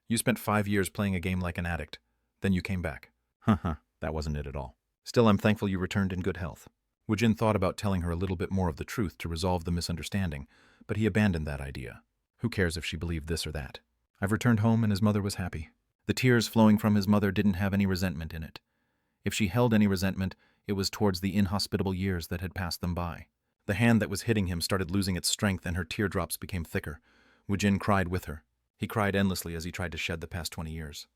You spent 5 years playing a game like an addict. Then you came back. That wasn't it at all. Still, I'm thankful you returned in good health. Woojin thought about telling her a little bit more of the truth to resolve the misunderstanding, but he abandoned that idea. Who cares if she believed this or that? I've returned home and his mother was happy. The tears flowing from his mother didn't have any resentment in it. If she held any resentment, it was towards the inhospitable years that had passed them by. The hand that was hitting him started losing its strength and her teardrops became thicker. Woojin cried with her. He cried endlessly as he tried to shed the past 20 years.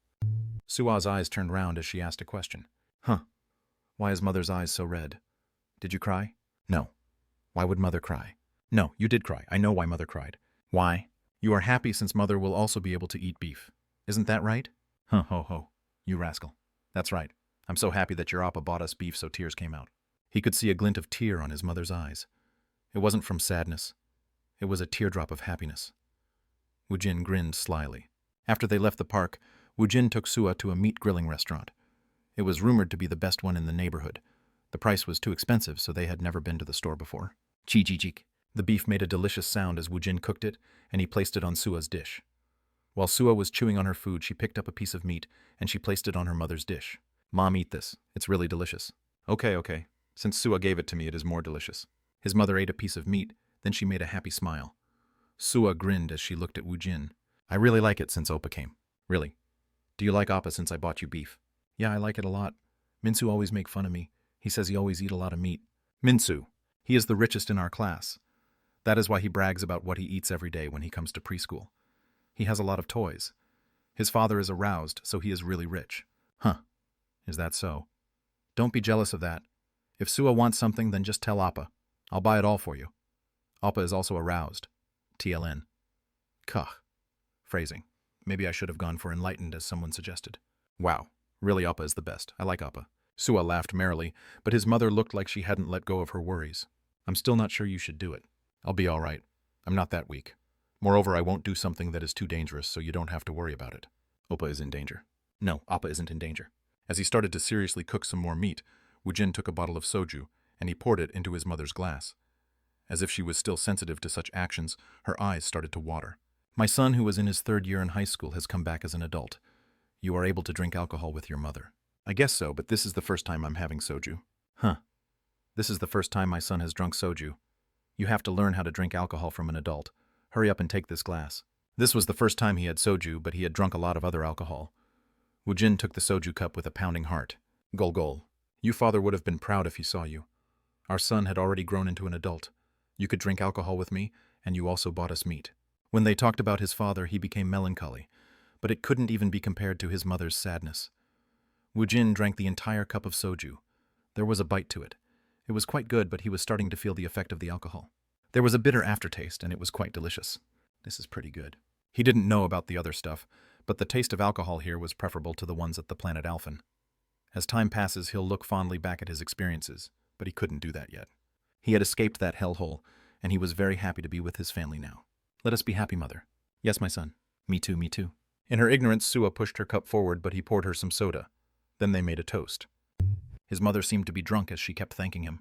Sua's eyes turned round as she asked a question. Why is Mother's eyes so red? Did you cry? No. Why would Mother cry? No, you did cry. I know why Mother cried. Why? You are happy since Mother will also be able to eat beef. Isn't that right? Ho. You rascal. That's right. I'm so happy that your appa bought us beef so tears came out. He could see a glint of tear on his mother's eyes. It wasn't from sadness. It was a teardrop of happiness. Woojin grinned slyly. After they left the park, Woojin took Sua to a meat grilling restaurant. It was rumored to be the best one in the neighborhood. The price was too expensive, so they had never been to the store before. Chi-chi-chik. The beef made a delicious sound as Woojin cooked it, and he placed it on Sua's dish. While Sua was chewing on her food, she picked up a piece of meat, and she placed it on her mother's dish. Mom, eat this. It's really delicious. Okay. Since Sua gave it to me, it is more delicious. His mother ate a piece of meat, then she made a happy smile. Sua grinned as she looked at Woojin. I really like it since Oppa came. Really. Do you like Appa since I bought you beef? Yeah, I like it a lot. Minsu always make fun of me. He says he always eat a lot of meat. Minsu. He is the richest in our class. That is why he brags about what he eats every day when he comes to preschool. He has a lot of toys. His father is aroused, so he is really rich. Is that so? Don't be jealous of that. If Sua wants something, then just tell Appa. I'll buy it all for you. Appa is also aroused. TLN. Kuh. Phrasing. Maybe I should have gone for enlightened as someone suggested. Wow. Really, Appa is the best. I like Appa. Sua laughed merrily, but his mother looked like she hadn't let go of her worries. I'm still not sure you should do it. I'll be all right. I'm not that weak. Moreover, I won't do something that is too dangerous, so you don't have to worry about it. Oppa is in danger. No, Appa isn't in danger. As he started to seriously cook some more meat, Woojin took a bottle of soju, and he poured it into his mother's glass. As if she was still sensitive to such actions, her eyes started to water. My son, who was in his 3rd year in high school, has come back as an adult. You are able to drink alcohol with your mother. I guess so, but this is the first time I'm having soju. Huh. This is the first time my son has drunk soju. You have to learn how to drink alcohol from an adult. Hurry up and take this glass. This was the first time he had soju, but he had drunk a lot of other alcohol. Woojin took the soju cup with a pounding heart. Gol gol. You father would have been proud if he saw you. Our son had already grown into an adult. You could drink alcohol with me, and you also bought us meat. When they talked about his father, he became melancholy, but it couldn't even be compared to his mother's sadness. Woojin drank the entire cup of soju. There was a bite to it. It was quite good, but he was starting to feel the effect of the alcohol. There was a bitter aftertaste, and it was quite delicious. This is pretty good. He didn't know about the other stuff, but the taste of alcohol here was preferable to the ones at the planet Alphen. As time passes, he'll look fondly back at his experiences, but he couldn't do that yet. He had escaped that hellhole, and he was very happy to be with his family now. Let us be happy, mother. Yes, my son. Me too, me too. In her ignorance, Sua pushed her cup forward, but he poured her some soda. Then they made a toast. His mother seemed to be drunk as she kept thanking him.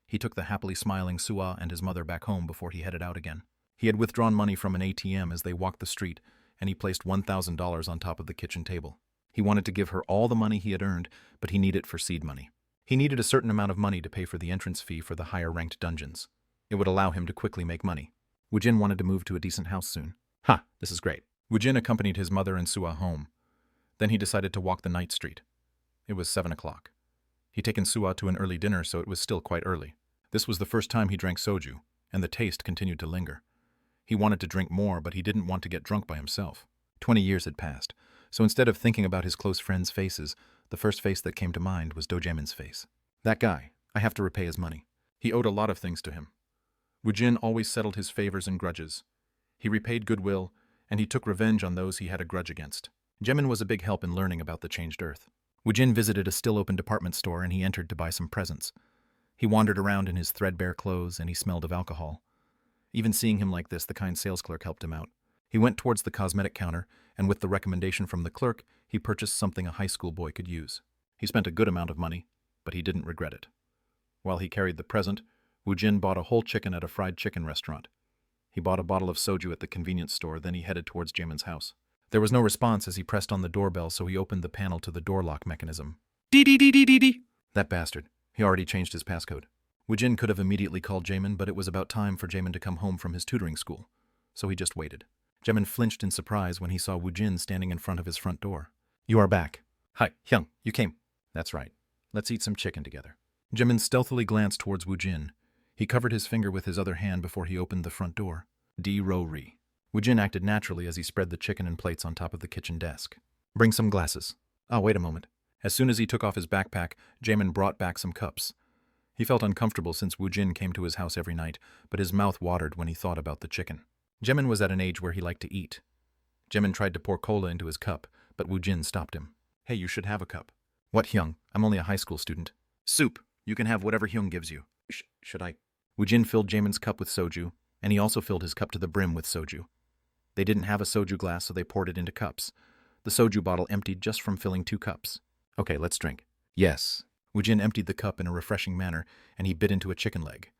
He took the happily smiling Sua and his mother back home before he headed out again. He had withdrawn money from an ATM as they walked the street, and he placed $1,000 on top of the kitchen table. He wanted to give her all the money he had earned, but he needed it for seed money. He needed a certain amount of money to pay for the entrance fee for the higher-ranked dungeons. It would allow him to quickly make money. Woojin wanted to move to a decent house soon. Ha, this is great. Woojin accompanied his mother and Sua home. Then he decided to walk the night street. It was 7 o'clock. He'd taken Sua to an early dinner, so it was still quite early. This was the first time he drank soju, and the taste continued to linger. He wanted to drink more, but he didn't want to get drunk by himself. 20 years had passed, so instead of thinking about his close friends' faces, the first face that came to mind was Dojamin's face. That guy, I have to repay his money. He owed a lot of things to him. Woojin always settled his favors and grudges. He repaid goodwill, and he took revenge on those he had a grudge against. Jamin was a big help in learning about the changed earth. Woojin visited a still-open department store, and he entered to buy some presents. He wandered around in his threadbare clothes, and he smelled of alcohol. Even seeing him like this, the kind sales clerk helped him out. He went towards the cosmetic counter, and with the recommendation from the clerk, he purchased something a high school boy could use. He spent a good amount of money, but he didn't regret it. While he carried the present, Woojin bought a whole chicken at a fried chicken restaurant. He bought a bottle of soju at the convenience store, then he headed towards Jamin's house. There was no response as he pressed on the doorbell, so he opened the panel to the door lock mechanism. Dee-dee-dee-dee-dee-dee! That bastard. He already changed his passcode. Woojin could have immediately called Jamin, but it was about time for Jamin to come home from his tutoring school, so he just waited. Jamin flinched in surprise when he saw Woojin standing in front of his front door. You are back. Hi, Hyung, you came. That's right. Let's eat some chicken together. Jamin stealthily glanced towards Woojin. He covered his finger with his other hand before he opened the front door. D-ro-ri. Woojin acted naturally as he spread the chicken and plates on top of the kitchen desk. Bring some glasses. Oh, wait a moment. As soon as he took off his backpack, Jamin brought back some cups. He felt uncomfortable since Woojin came to his house every night, but his mouth watered when he thought about the chicken. Jamin was at an age where he liked to eat. Jamin tried to pour cola into his cup, but Woojin stopped him. Hey, you should have a cup. What, Hyung? I'm only a high school student. Soup. You can have whatever Hyung gives you. Should I? Woojin filled Jamin's cup with soju, and he also filled his cup to the brim with soju. They didn't have a soju glass, so they poured it into cups. The soju bottle emptied just from filling 2 cups. Okay, let's drink. Yes. Woojin emptied the cup in a refreshing manner, and he bit into a chicken leg.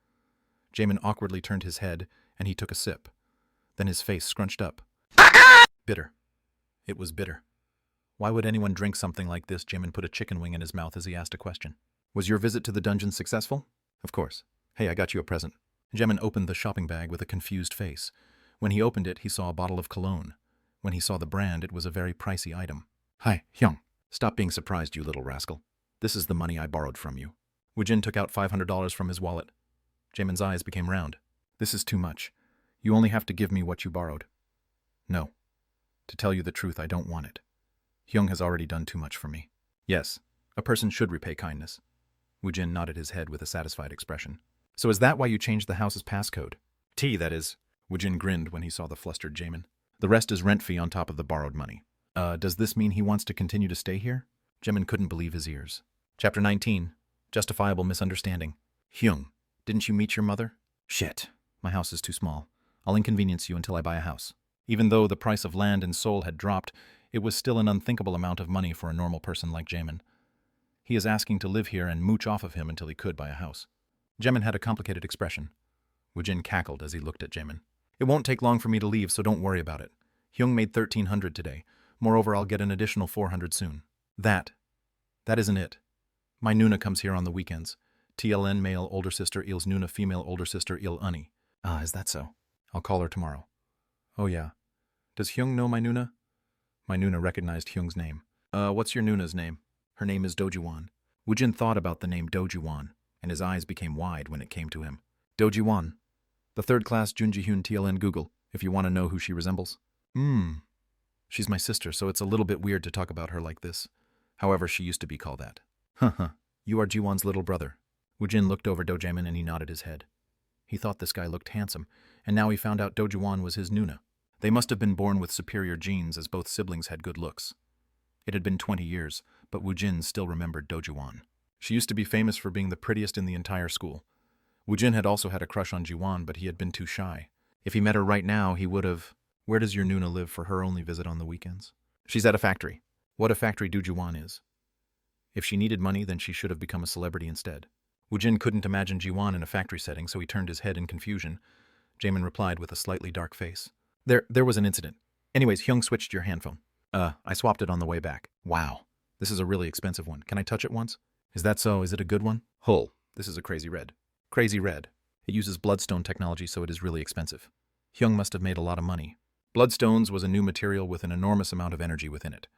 Jamin awkwardly turned his head, and he took a sip. Then his face scrunched up. Bitter. It was bitter. Why would anyone drink something like this? Jamin put a chicken wing in his mouth as he asked a question. Was your visit to the dungeon successful? Of course. Hey, I got you a present. Jamin opened the shopping bag with a confused face. When he opened it, he saw a bottle of cologne. When he saw the brand, it was a very pricey item. Hi, Hyung. Stop being surprised, you little rascal. This is the money I borrowed from you. Woojin took out $500 from his wallet. Jamin's eyes became round. This is too much. You only have to give me what you borrowed. No. To tell you the truth, I don't want it. Hyung has already done too much for me. Yes, a person should repay kindness. Woojin nodded his head with a satisfied expression. So is that why you changed the house's passcode? That is. Woojin grinned when he saw the flustered Jamin. The rest is rent fee on top of the borrowed money. Does this mean he wants to continue to stay here? Jamin couldn't believe his ears. Chapter 19. Justifiable Misunderstanding. Hyung, didn't you meet your mother? Shit. My house is too small. I'll inconvenience you until I buy a house. Even though the price of land in Seoul had dropped, it was still an unthinkable amount of money for a normal person like Jamin. He is asking to live here and mooch off of him until he could buy a house. Jamin had a complicated expression. Woojin cackled as he looked at Jamin. It won't take long for me to leave, so don't worry about it. Hyung made 1,300 today. Moreover, I'll get an additional 400 soon. That isn't it. My Nuna comes here on the weekends. TLN male older sister Il's Nuna female older sister Il Unni. Ah, is that so? I'll call her tomorrow. Oh yeah. Does Hyung know my Nuna? My Nuna recognized Hyung's name. What's your Nuna's name? Her name is Dojuwan. Woojin thought about the name Dojuwan, and his eyes became wide when it came to him. Dojuwan. The third-class Junji-hyun TLN Google, if you want to know who she resembles. She's my sister, so it's a little bit weird to talk about her like this. However, she used to be called that. You are Jiwon's little brother. Woojin looked over Dojamin and he nodded his head. He thought this guy looked handsome, and now he found out Dojuwan was his Nuna. They must have been born with superior genes, as both siblings had good looks. It had been 20 years, but Woojin still remembered Dojuwan. She used to be famous for being the prettiest in the entire school. Woojin had also had a crush on Jiwon, but he had been too shy. If he met her right now, he would have... Where does your Nuna live for her only visit on the weekends? She's at a factory. What a factory Dojuwan is. If she needed money, then she should have become a celebrity instead. Woojin couldn't imagine Jiwon in a factory setting, so he turned his head in confusion. Jamin replied with a slightly dark face. There was an incident. Anyways, Hyung switched your handphone. I swapped it on the way back. Wow. This is a really expensive one. Can I touch it once? Is that so? Is it a good one? Hull. This is a crazy red. Crazy red. It uses bloodstone technology, so it is really expensive. Hyung must have made a lot of money. Bloodstones was a new material with an enormous amount of energy within it.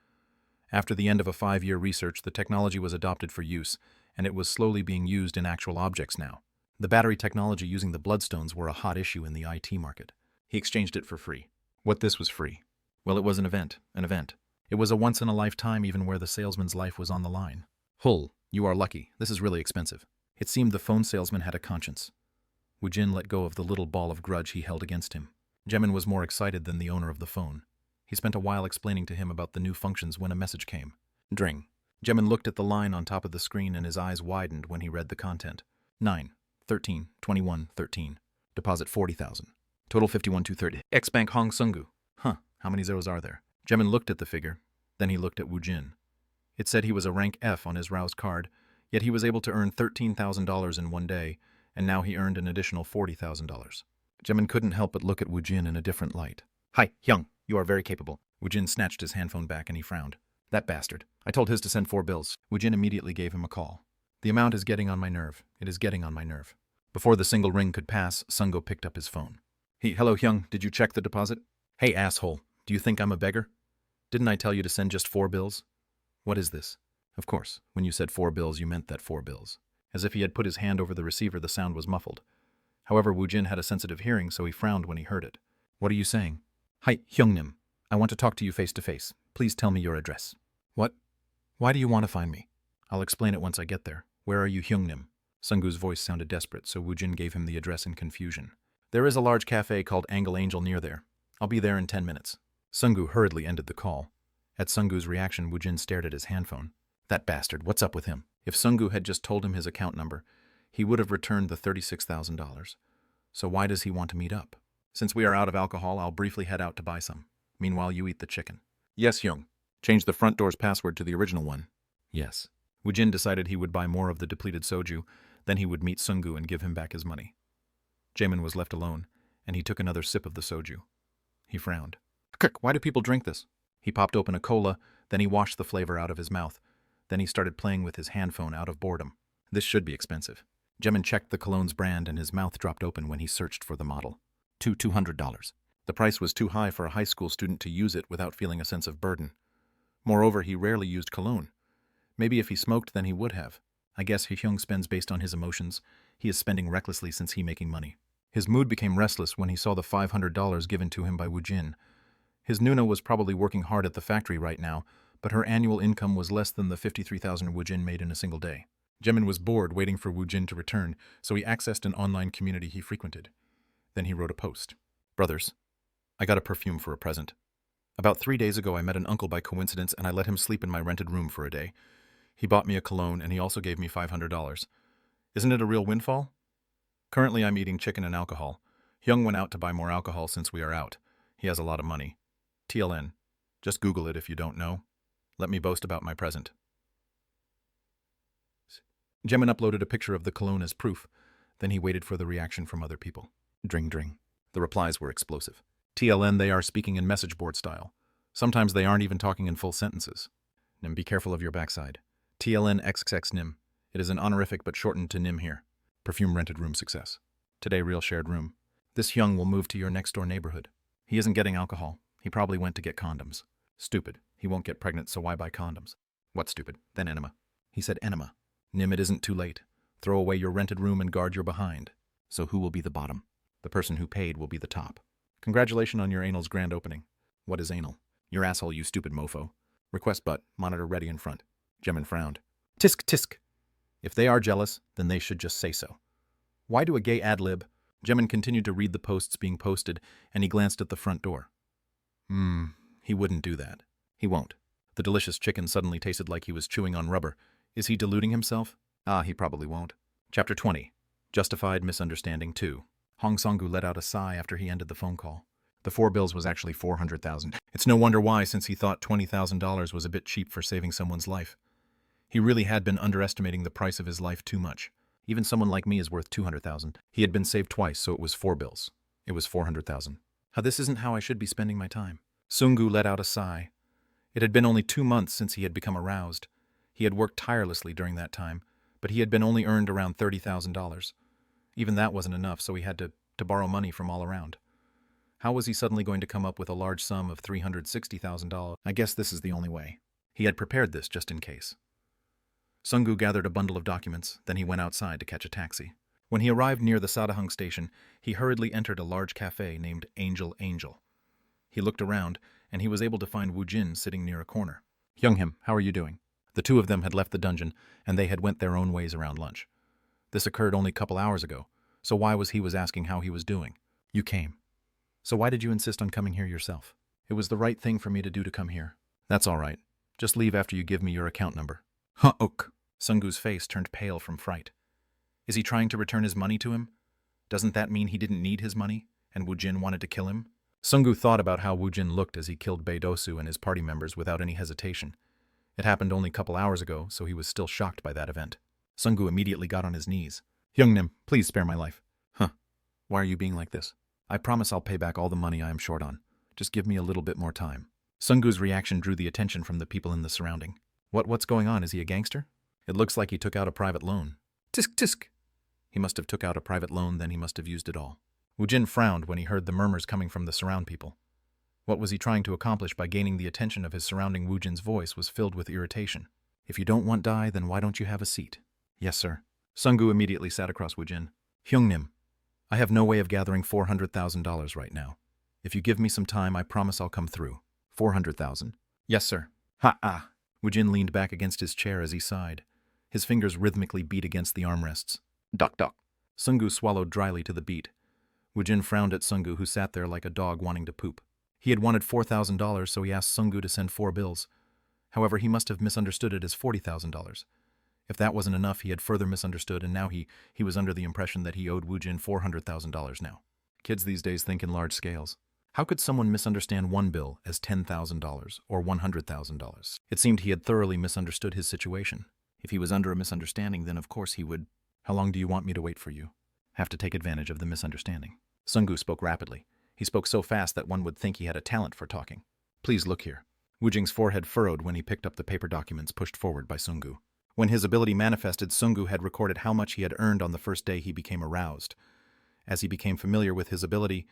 After the end of a 5-year research, the technology was adopted for use, and it was slowly being used in actual objects now. The battery technology using the bloodstones were a hot issue in the IT market. He exchanged it for free. What this was free? Well, it was an event. It was a once-in-a-lifetime even where the salesman's life was on the line. Hull, you are lucky. This is really expensive. It seemed the phone salesman had a conscience. Woojin let go of the little ball of grudge he held against him. Jamin was more excited than the owner of the phone. He spent a while explaining to him about the new functions when a message came. Dring. Jamin looked at the line on top of the screen and his eyes widened when he read the content. 9, 13, 21, 13. Deposit 40,000. Total 51,230. X-Bank Hong Sungu. How many zeros are there? Jamin looked at the figure. Then he looked at Woojin. It said he was a rank F on his Rouse card, yet he was able to earn $13,000 in one day, and now he earned an additional $40,000. Jamin couldn't help but look at Woojin in a different light. Hi, Hyung. You are very capable. Woojin snatched his handphone back and he frowned. That bastard. I told his to send 4 bills. Woojin immediately gave him a call. The amount is getting on my nerve. It is getting on my nerve. Before the single ring could pass, Sungo picked up his phone. Hello, Hyung. Did you check the deposit? Hey, asshole. Do you think I'm a beggar? Didn't I tell you to send just 4 bills? What is this? Of course, when you said 4 bills, you meant that 4 bills. As if he had put his hand over the receiver, the sound was muffled. However, Woojin had a sensitive hearing, so he frowned when he heard it. What are you saying? Hi, Hyungnim. I want to talk to you face to face. Please tell me your address. What? Why do you want to find me? I'll explain it once I get there. Where are you, Hyungnim? Sungu's voice sounded desperate, so Woojin gave him the address in confusion. There is a large cafe called Angle Angel near there. I'll be there in 10 minutes. Sungu hurriedly ended the call. At Sungu's reaction, Woojin stared at his handphone. That bastard, what's up with him? If Sungu had just told him his account number, he would have returned the $36,000. So why does he want to meet up? Since we are out of alcohol, I'll briefly head out to buy some. Meanwhile, you eat the chicken. Yes, Hyung. Change the front door's password to the original one. Yes. Woojin decided he would buy more of the depleted soju, then he would meet Sungu and give him back his money. Jamin was left alone, and he took another sip of the soju. He frowned. Why do people drink this? He popped open a cola, then he washed the flavor out of his mouth. Then he started playing with his handphone out of boredom. This should be expensive. Jamin checked the cologne's brand and his mouth dropped open when he searched for the model. $200. The price was too high for a high school student to use it without feeling a sense of burden. Moreover, he rarely used cologne. Maybe if he smoked, then he would have. I guess Hyung spends based on his emotions. He is spending recklessly since he making money. His mood became restless when he saw the $500 given to him by Woojin. His Nuna was probably working hard at the factory right now, but her annual income was less than the 53,000 Woojin made in a single day. Jamin was bored waiting for Woojin to return, so he accessed an online community he frequented. Then he wrote a post. Brothers, I got a perfume for a present. About 3 days ago I met an uncle by coincidence and I let him sleep in my rented room for a day. He bought me a cologne and he also gave me $500. Isn't it a real windfall? Currently I'm eating chicken and alcohol. Hyung went out to buy more alcohol since we are out. He has a lot of money. TLN. Just Google it if you don't know. Let me boast about my present. Jamin uploaded a picture of the cologne as proof. Then he waited for the reaction from other people. Dring dring. The replies were explosive. TLN, they are speaking in message board style. Sometimes they aren't even talking in full sentences. Nim, be careful of your backside. TLN XXX Nim. It is an honorific but shortened to Nim here. Perfume rented room success. Today real shared room. This Hyung will move to your next door neighborhood. He isn't getting alcohol. He probably went to get condoms. Stupid. He won't get pregnant, so why buy condoms? What stupid? Then enema. He said enema. Nim, it isn't too late. Throw away your rented room and guard your behind. So who will be the bottom? The person who paid will be the top. Congratulations on your anal's grand opening. What is anal? Your asshole, you stupid mofo. Request but, monitor ready in front. Jemin frowned. Tisk tisk. If they are jealous, then they should just say so. Why do a gay ad-lib? Jemin continued to read the posts being posted, and he glanced at the front door. He wouldn't do that. He won't. The delicious chicken suddenly tasted like he was chewing on rubber. Is he deluding himself? He probably won't. Chapter 20. Justified Misunderstanding 2. Hong Song-gu let out a sigh after he ended the phone call. The 4 bills was actually 400,000. It's no wonder why, since he thought $20,000 was a bit cheap for saving someone's life. He really had been underestimating the price of his life too much. Even someone like me is worth 200,000. He had been saved twice, so it was 4 bills. It was 400,000. This isn't how I should be spending my time. Sung-gu let out a sigh. It had been only 2 months since he had become aroused. He had worked tirelessly during that time, but he had been only earned around $30,000. Even that wasn't enough, so he had to borrow money from all around. How was he suddenly going to come up with a large sum of $360,000? I guess this is the only way. He had prepared this just in case. Sung-gu gathered a bundle of documents, then he went outside to catch a taxi. When he arrived near the Sadahung station, he hurriedly entered a large cafe named Angel Angel. He looked around, and he was able to find Woojin sitting near a corner. Hyung-him, how are you doing? The two of them had left the dungeon, and they had went their own ways around lunch. This occurred only a couple hours ago, so why was he asking how he was doing? You came. So why did you insist on coming here yourself? It was the right thing for me to do to come here. That's all right. Just leave after you give me your account number. Ok. Sung-gu's face turned pale from fright. Is he trying to return his money to him? Doesn't that mean he didn't need his money, and Woojin wanted to kill him? Sung-gu thought about how Woojin looked as he killed Bae-dosu and his party members without any hesitation. It happened only a couple hours ago, so he was still shocked by that event. Sung-gu immediately got on his knees. Hyung-nim, please spare my life. Why are you being like this? I promise I'll pay back all the money I am short on. Just give me a little bit more time. Sung-gu's reaction drew the attention from the people in the surrounding. What's going on? Is he a gangster? It looks like he took out a private loan. Tisk tisk. He must have took out a private loan, then he must have used it all. Woojin frowned when he heard the murmurs coming from the surround people. What was he trying to accomplish by gaining the attention of his surrounding? Woojin's voice was filled with irritation. If you don't want die, then why don't you have a seat? Yes, sir. Sung-gu immediately sat across Woojin. Hyung-nim, I have no way of gathering $400,000 right now. If you give me some time, I promise I'll come through. 400,000. Yes, sir. Ha-ah. Woojin leaned back against his chair as he sighed. His fingers rhythmically beat against the armrests. Duck duck. Sung-gu swallowed dryly to the beat. Woojin frowned at Sung-gu, who sat there like a dog wanting to poop. He had wanted $4,000, so he asked Sung-gu to send 4 bills. However, he must have misunderstood it as $40,000. If that wasn't enough, he had further misunderstood, and now he was under the impression that he owed Woojin $400,000 now. Kids these days think in large scales. How could someone misunderstand one bill as $10,000 or $100,000? It seemed he had thoroughly misunderstood his situation. If he was under a misunderstanding, then of course he would. How long do you want me to wait for you? Have to take advantage of the misunderstanding. Sung-gu spoke rapidly. He spoke so fast that one would think he had a talent for talking. Please look here. Woojin's forehead furrowed when he picked up the paper documents pushed forward by Sung-gu. When his ability manifested, Sung-gu had recorded how much he had earned on the first day he became aroused. As he became familiar with his ability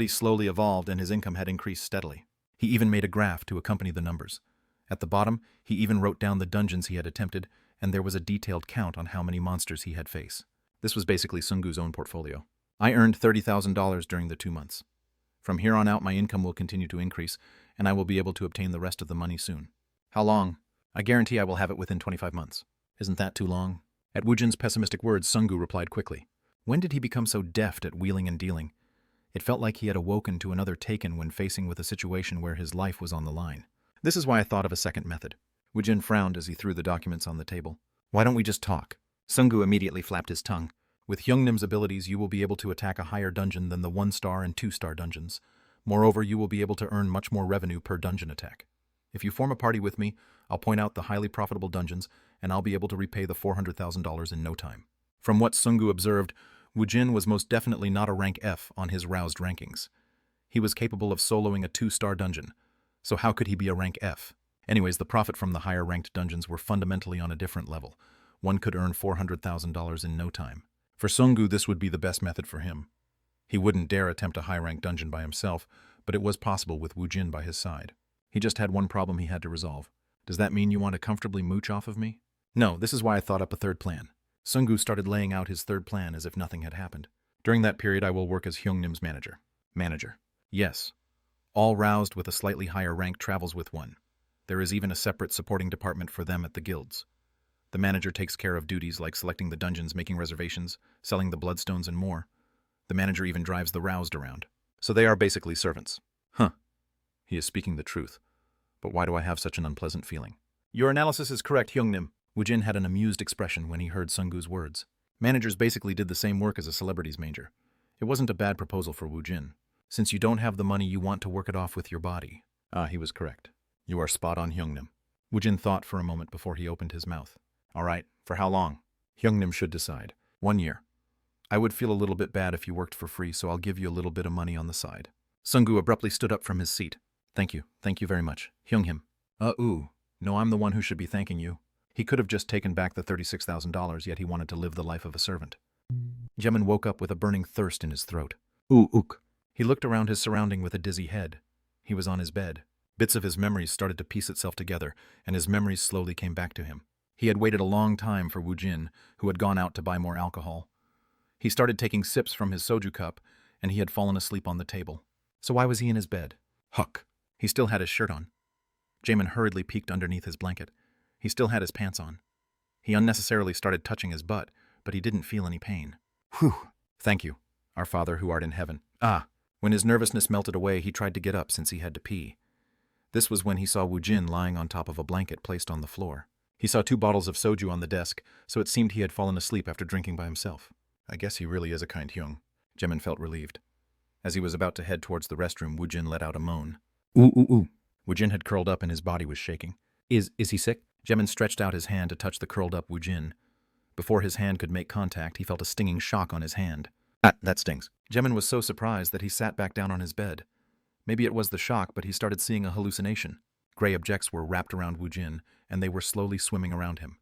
slowly evolved and his income had increased steadily. He even made a graph to accompany the numbers. At the bottom, he even wrote down the dungeons he had attempted, and there was a detailed count on how many monsters he had faced. This was basically Sung-gu's own portfolio. I earned $30,000 during the 2 months. From here on out, my income will continue to increase, and I will be able to obtain the rest of the money soon. How long? I guarantee I will have it within 25 months. Isn't that too long? At Woojin's pessimistic words, Sung-gu replied quickly. When did he become so deft at wheeling and dealing? It felt like he had awoken to another Taken when facing with a situation where his life was on the line. This is why I thought of a second method. Woojin frowned as he threw the documents on the table. Why don't we just talk? Sung-gu immediately flapped his tongue. With Hyung-nim's abilities, you will be able to attack a higher dungeon than the 1-star and 2-star dungeons. Moreover, you will be able to earn much more revenue per dungeon attack. If you form a party with me, I'll point out the highly profitable dungeons, and I'll be able to repay the $400,000 in no time. From what Sungu observed, Woojin was most definitely not a rank F on his roused rankings. He was capable of soloing a 2-star dungeon, so how could he be a rank F? Anyways, the profit from the higher-ranked dungeons were fundamentally on a different level. One could earn $400,000 in no time. For Sungu, this would be the best method for him. He wouldn't dare attempt a high-ranked dungeon by himself, but it was possible with Woojin by his side. He just had one problem he had to resolve. Does that mean you want to comfortably mooch off of me? No, this is why I thought up a third plan. Sungu started laying out his third plan as if nothing had happened. During that period, I will work as Hyungnim's manager. Manager. Yes. All roused with a slightly higher rank travels with one. There is even a separate supporting department for them at the guilds. The manager takes care of duties like selecting the dungeons, making reservations, selling the bloodstones, and more. The manager even drives the roused around. So they are basically servants. Huh. He is speaking the truth. But why do I have such an unpleasant feeling? Your analysis is correct, Hyungnim. Woojin had an amused expression when he heard Sungu's words. Managers basically did the same work as a celebrities major. It wasn't a bad proposal for Woojin. Since you don't have the money, you want to work it off with your body. Ah, he was correct. You are spot on, Hyungnim. Woojin thought for a moment before he opened his mouth. All right, for how long? Hyungnim should decide. 1 year. I would feel a little bit bad if you worked for free, so I'll give you a little bit of money on the side. Sungu abruptly stood up from his seat. Thank you very much. Hyunghim. No, I'm the one who should be thanking you. He could have just taken back the $36,000, yet he wanted to live the life of a servant. Jemin woke up with a burning thirst in his throat. Ook. He looked around his surrounding with a dizzy head. He was on his bed. Bits of his memories started to piece itself together, and his memories slowly came back to him. He had waited a long time for Woojin, who had gone out to buy more alcohol. He started taking sips from his soju cup, and he had fallen asleep on the table. So why was he in his bed? Huck. He still had his shirt on. Jamin hurriedly peeked underneath his blanket. He still had his pants on. He unnecessarily started touching his butt, but he didn't feel any pain. Whew. Thank you, our Father who art in heaven. When his nervousness melted away, he tried to get up since he had to pee. This was when he saw Woojin lying on top of a blanket placed on the floor. He saw 2 bottles of soju on the desk, so it seemed he had fallen asleep after drinking by himself. I guess he really is a kind Hyung. Jamin felt relieved. As he was about to head towards the restroom, Woojin let out a moan. Ooh. Woojin had curled up and his body was shaking. Is he sick? Jamin stretched out his hand to touch the curled up Woojin. Before his hand could make contact, he felt a stinging shock on his hand. That stings. Jamin was so surprised that he sat back down on his bed. Maybe it was the shock, but he started seeing a hallucination. Gray objects were wrapped around Woojin, and they were slowly swimming around him.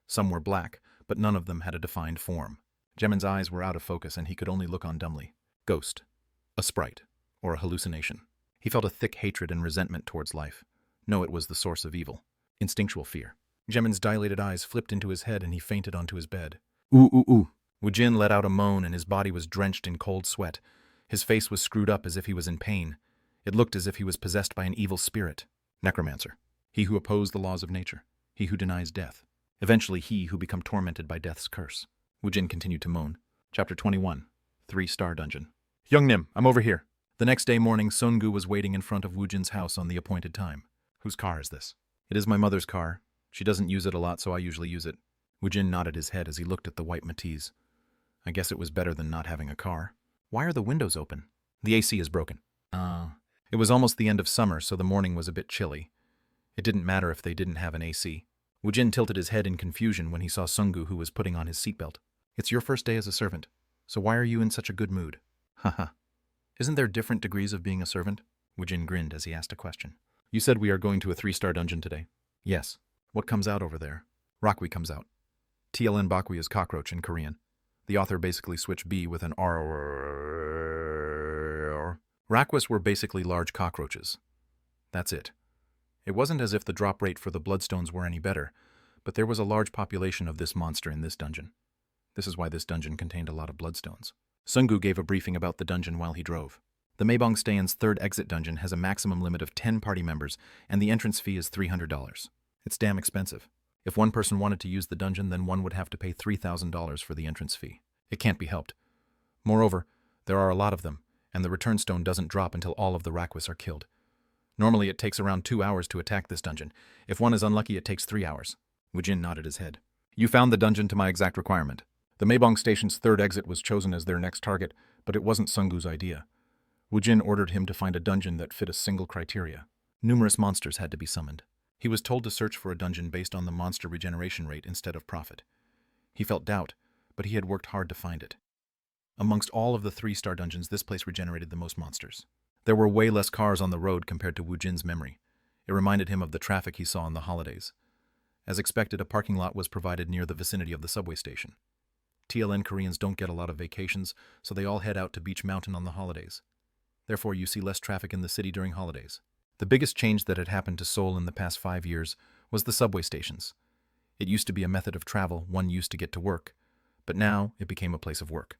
Some were black, but none of them had a defined form. Jamin's eyes were out of focus, and he could only look on dumbly. Ghost. A sprite. Or a hallucination. He felt a thick hatred and resentment towards life. No, it was the source of evil. Instinctual fear. Jamin's dilated eyes flipped into his head and he fainted onto his bed. Ooh. Woojin let out a moan and his body was drenched in cold sweat. His face was screwed up as if he was in pain. It looked as if he was possessed by an evil spirit. Necromancer. He who opposed the laws of nature. He who denies death. Eventually he who become tormented by death's curse. Woojin continued to moan. Chapter 21. 3-star dungeon. Hyungnim, I'm over here. The next day morning, Sungu was waiting in front of Woojin's house on the appointed time. Whose car is this? It is my mother's car. She doesn't use it a lot, so I usually use it. Woojin nodded his head as he looked at the white Matisse. I guess it was better than not having a car. Why are the windows open? The AC is broken. It was almost the end of summer, so the morning was a bit chilly. It didn't matter if they didn't have an AC. Woojin tilted his head in confusion when he saw Sungu, who was putting on his seatbelt. It's your first day as a servant, so why are you in such a good mood? Haha. Isn't there different degrees of being a servant? Woojin grinned as he asked a question. You said we are going to a 3-star dungeon today. Yes. What comes out over there? Rakwi comes out. TLN Bakwi is cockroach in Korean. The author basically switched B with an R. Rakwas were basically large cockroaches. That's it. It wasn't as if the drop rate for the bloodstones were any better, but there was a large population of this monster in this dungeon. This is why this dungeon contained a lot of bloodstones. Sungu gave a briefing about the dungeon while he drove. The Maebong Stayan's 3rd exit dungeon has a maximum limit of 10 party members, and the entrance fee is $300. It's damn expensive. If one person wanted to use the dungeon, then one would have to pay $3,000 for the entrance fee. It can't be helped. Moreover, there are a lot of them, and the return stone doesn't drop until all of the Rakwas are killed. Normally it takes around 2 hours to attack this dungeon. If one is unlucky, it takes 3 hours. Woojin nodded his head. You found the dungeon to my exact requirement. The Maebong Station's 3rd exit was chosen as their next target, but it wasn't Sungu's idea. Woojin ordered him to find a dungeon that fit a single criteria. Numerous monsters had to be summoned. He was told to search for a dungeon based on the monster regeneration rate instead of profit. He felt doubt, but he had worked hard to find it. Amongst all of the 3-star dungeons, this place regenerated the most monsters. There were way less cars on the road compared to Woojin's memory. It reminded him of the traffic he saw in the holidays. As expected, a parking lot was provided near the vicinity of the subway station. TLN Koreans don't get a lot of vacations, so they all head out to Beach Mountain on the holidays. Therefore, you see less traffic in the city during holidays. The biggest change that had happened to Seoul in the past 5 years was the subway stations. It used to be a method of travel one used to get to work, but now it became a place of work.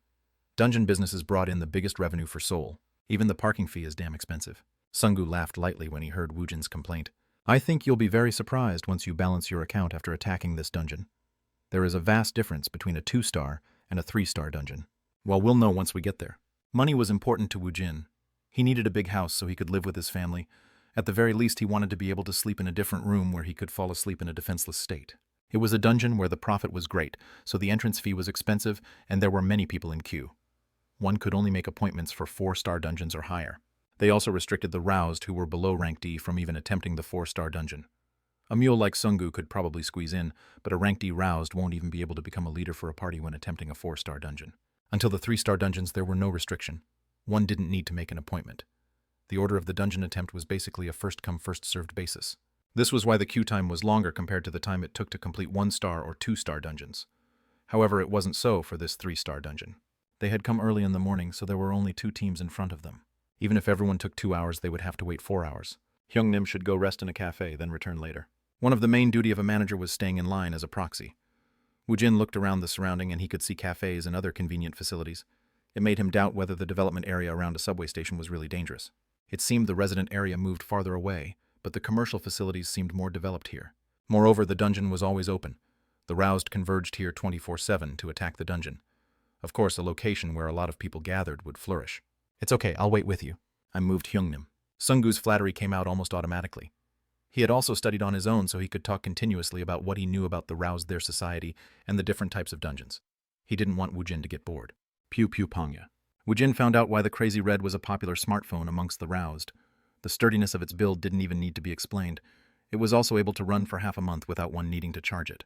Dungeon businesses brought in the biggest revenue for Seoul. Even the parking fee is damn expensive. Sunggu laughed lightly when he heard Woojin's complaint. I think you'll be very surprised once you balance your account after attacking this dungeon. There is a vast difference between a 2-star and a 3-star dungeon. Well, we'll know once we get there. Money was important to Woojin. He needed a big house so he could live with his family. At the very least, he wanted to be able to sleep in a different room where he could fall asleep in a defenseless state. It was a dungeon where the profit was great, so the entrance fee was expensive and there were many people in queue. One could only make appointments for 4-star dungeons or higher. They also restricted the roused who were below rank D from even attempting the 4-star dungeon. A mule like Sunggu could probably squeeze in, but a rank D roused won't even be able to become a leader for a party when attempting a 4-star dungeon. Until the 3-star dungeons, there were no restriction. One didn't need to make an appointment. The order of the dungeon attempt was basically a first-come, first-served basis. This was why the queue time was longer compared to the time it took to complete 1-star or 2-star dungeons. However, it wasn't so for this 3-star dungeon. They had come early in the morning, so there were only 2 teams in front of them. Even if everyone took 2 hours, they would have to wait 4 hours. Hyungnim should go rest in a cafe, then return later. One of the main duty of a manager was staying in line as a proxy. Woojin looked around the surrounding and he could see cafes and other convenient facilities. It made him doubt whether the development area around a subway station was really dangerous. It seemed the resident area moved farther away, but the commercial facilities seemed more developed here. Moreover, the dungeon was always open. The roused converged here 24/7 to attack the dungeon. Of course, a location where a lot of people gathered would flourish. It's okay, I'll wait with you. I moved Hyungnim. Sunggu's flattery came out almost automatically. He had also studied on his own, so he could talk continuously about what he knew about the roused, their society, and the different types of dungeons. He didn't want Woojin to get bored. Pew pew pongya. Woojin found out why the Crazy Red was a popular smartphone amongst the roused. The sturdiness of its build didn't even need to be explained. It was also able to run for half a month without one needing to charge it.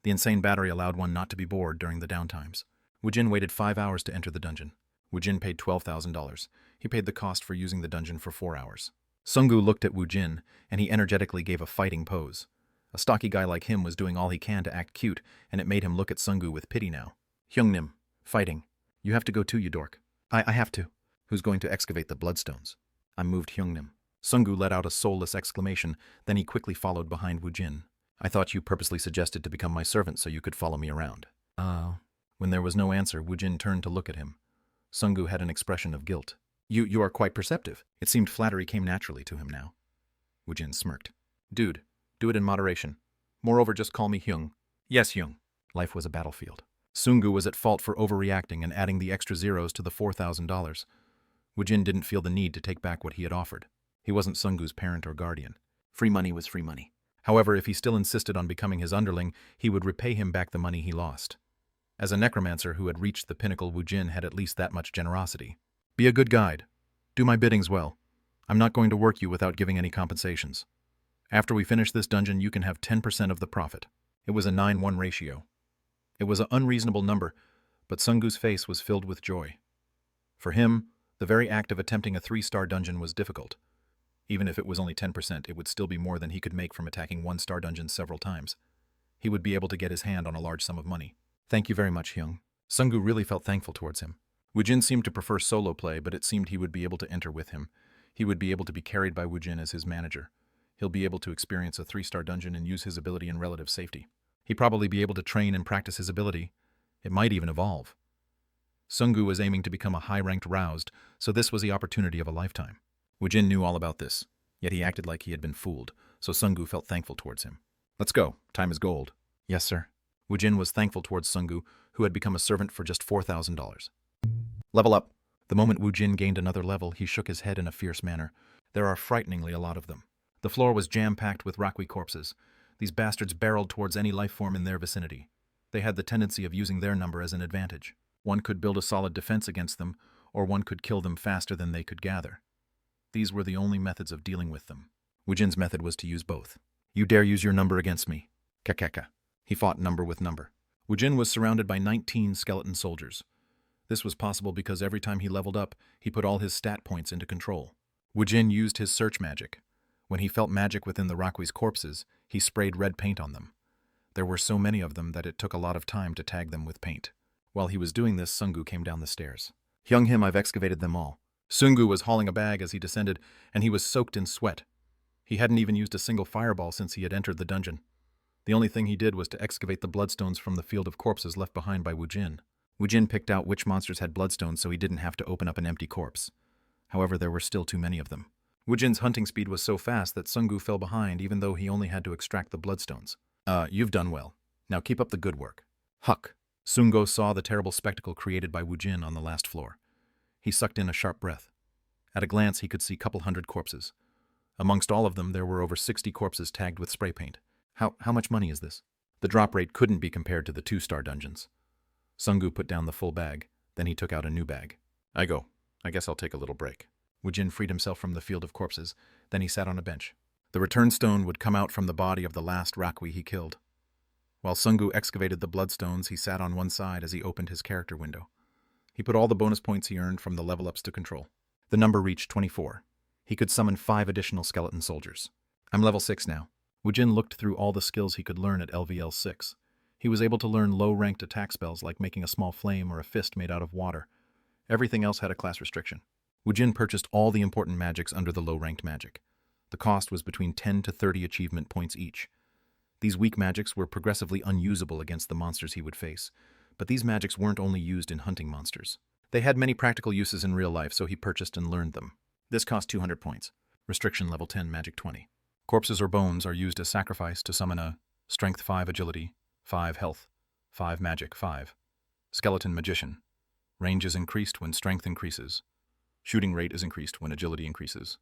The insane battery allowed one not to be bored during the downtimes. Woojin waited 5 hours to enter the dungeon. Woojin paid $12,000. He paid the cost for using the dungeon for 4 hours. Sunggu looked at Woojin, and he energetically gave a fighting pose. A stocky guy like him was doing all he can to act cute, and it made him look at Sunggu with pity now. Hyungnim, fighting. You have to go too, you dork. I have to. Who's going to excavate the bloodstones? I moved Hyungnim. Sunggu let out a soulless exclamation, then he quickly followed behind Woojin. I thought you purposely suggested to become my servant so you could follow me around. When there was no answer, Woojin turned to look at him. Sunggu had an expression of guilt. You are quite perceptive. It seemed flattery came naturally to him now. Woojin smirked. Dude, do it in moderation. Moreover, just call me Hyung. Yes, Hyung. Life was a battlefield. Sunggu was at fault for overreacting and adding the extra zeros to the $4,000. Woojin didn't feel the need to take back what he had offered. He wasn't Sunggu's parent or guardian. Free money was free money. However, if he still insisted on becoming his underling, he would repay him back the money he lost. As a necromancer who had reached the pinnacle, Woojin had at least that much generosity. Be a good guide. Do my biddings well. I'm not going to work you without giving any compensations. After we finish this dungeon, you can have 10% of the profit. It was a 9-1 ratio. It was an unreasonable number, but Sunggu's face was filled with joy. For him, the very act of attempting a 3-star dungeon was difficult. Even if it was only 10%, it would still be more than he could make from attacking 1-star dungeons several times. He would be able to get his hand on a large sum of money. Thank you very much, Hyung. Sunggu really felt thankful towards him. Woojin seemed to prefer solo play, but it seemed he would be able to enter with him. He would be able to be carried by Woojin as his manager. He'll be able to experience a 3-star dungeon and use his ability in relative safety. He'd probably be able to train and practice his ability. It might even evolve. Sunggu was aiming to become a high-ranked roused, so this was the opportunity of a lifetime. Woojin knew all about this, yet he acted like he had been fooled, so Sunggu felt thankful towards him. Let's go. Time is gold. Yes, sir. Woojin was thankful towards Sunggu, who had become a servant for just $4,000. Level up. The moment Woojin gained another level, he shook his head in a fierce manner. There are frighteningly a lot of them. The floor was jam-packed with Rakwi corpses. These bastards barreled towards any life form in their vicinity. They had the tendency of using their number as an advantage. One could build a solid defense against them, or one could kill them faster than they could gather. These were the only methods of dealing with them. Woojin's method was to use both. You dare use your number against me? Kakeka. He fought number with number. Woojin was surrounded by 19 skeleton soldiers. This was possible because every time he leveled up, he put all his stat points into control. Woojin used his search magic. When he felt magic within the Rakwi's corpses, he sprayed red paint on them. There were so many of them that it took a lot of time to tag them with paint. While he was doing this, Sungu came down the stairs. Young him, I've excavated them all. Sungu was hauling a bag as he descended, and he was soaked in sweat. He hadn't even used a single fireball since he had entered the dungeon. The only thing he did was to excavate the bloodstones from the field of corpses left behind by Woojin. Woojin picked out which monsters had bloodstones so he didn't have to open up an empty corpse. However, there were still too many of them. Woojin's hunting speed was so fast that Sungu fell behind even though he only had to extract the bloodstones. You've done well. Now keep up the good work. Huck. Sungo saw the terrible spectacle created by Woojin on the last floor. He sucked in a sharp breath. At a glance, he could see a couple hundred corpses. Amongst all of them, there were over 60 corpses tagged with spray paint. How much money is this? The drop rate couldn't be compared to the 2-star dungeons. Sungu put down the full bag, then he took out a new bag. I guess I'll take a little break. Woojin freed himself from the field of corpses, then he sat on a bench. The return stone would come out from the body of the last Rakwi he killed. While Sungu excavated the bloodstones, he sat on one side as he opened his character window. He put all the bonus points he earned from the level-ups to control. The number reached 24. He could summon 5 additional skeleton soldiers. I'm level 6 now. Woojin looked through all the skills he could learn at LVL 6. He was able to learn low-ranked attack spells like making a small flame or a fist made out of water. Everything else had a class restriction. Woojin purchased all the important magics under the low-ranked magic. The cost was between 10 to 30 achievement points each. These weak magics were progressively unusable against the monsters he would face, but these magics weren't only used in hunting monsters. They had many practical uses in real life, so he purchased and learned them. This cost 200 points. Restriction level 10, magic 20. Corpses or bones are used as sacrifice to summon a strength 5 agility, 5 health, 5 magic 5. Skeleton magician. Range is increased when strength increases. Shooting rate is increased when agility increases.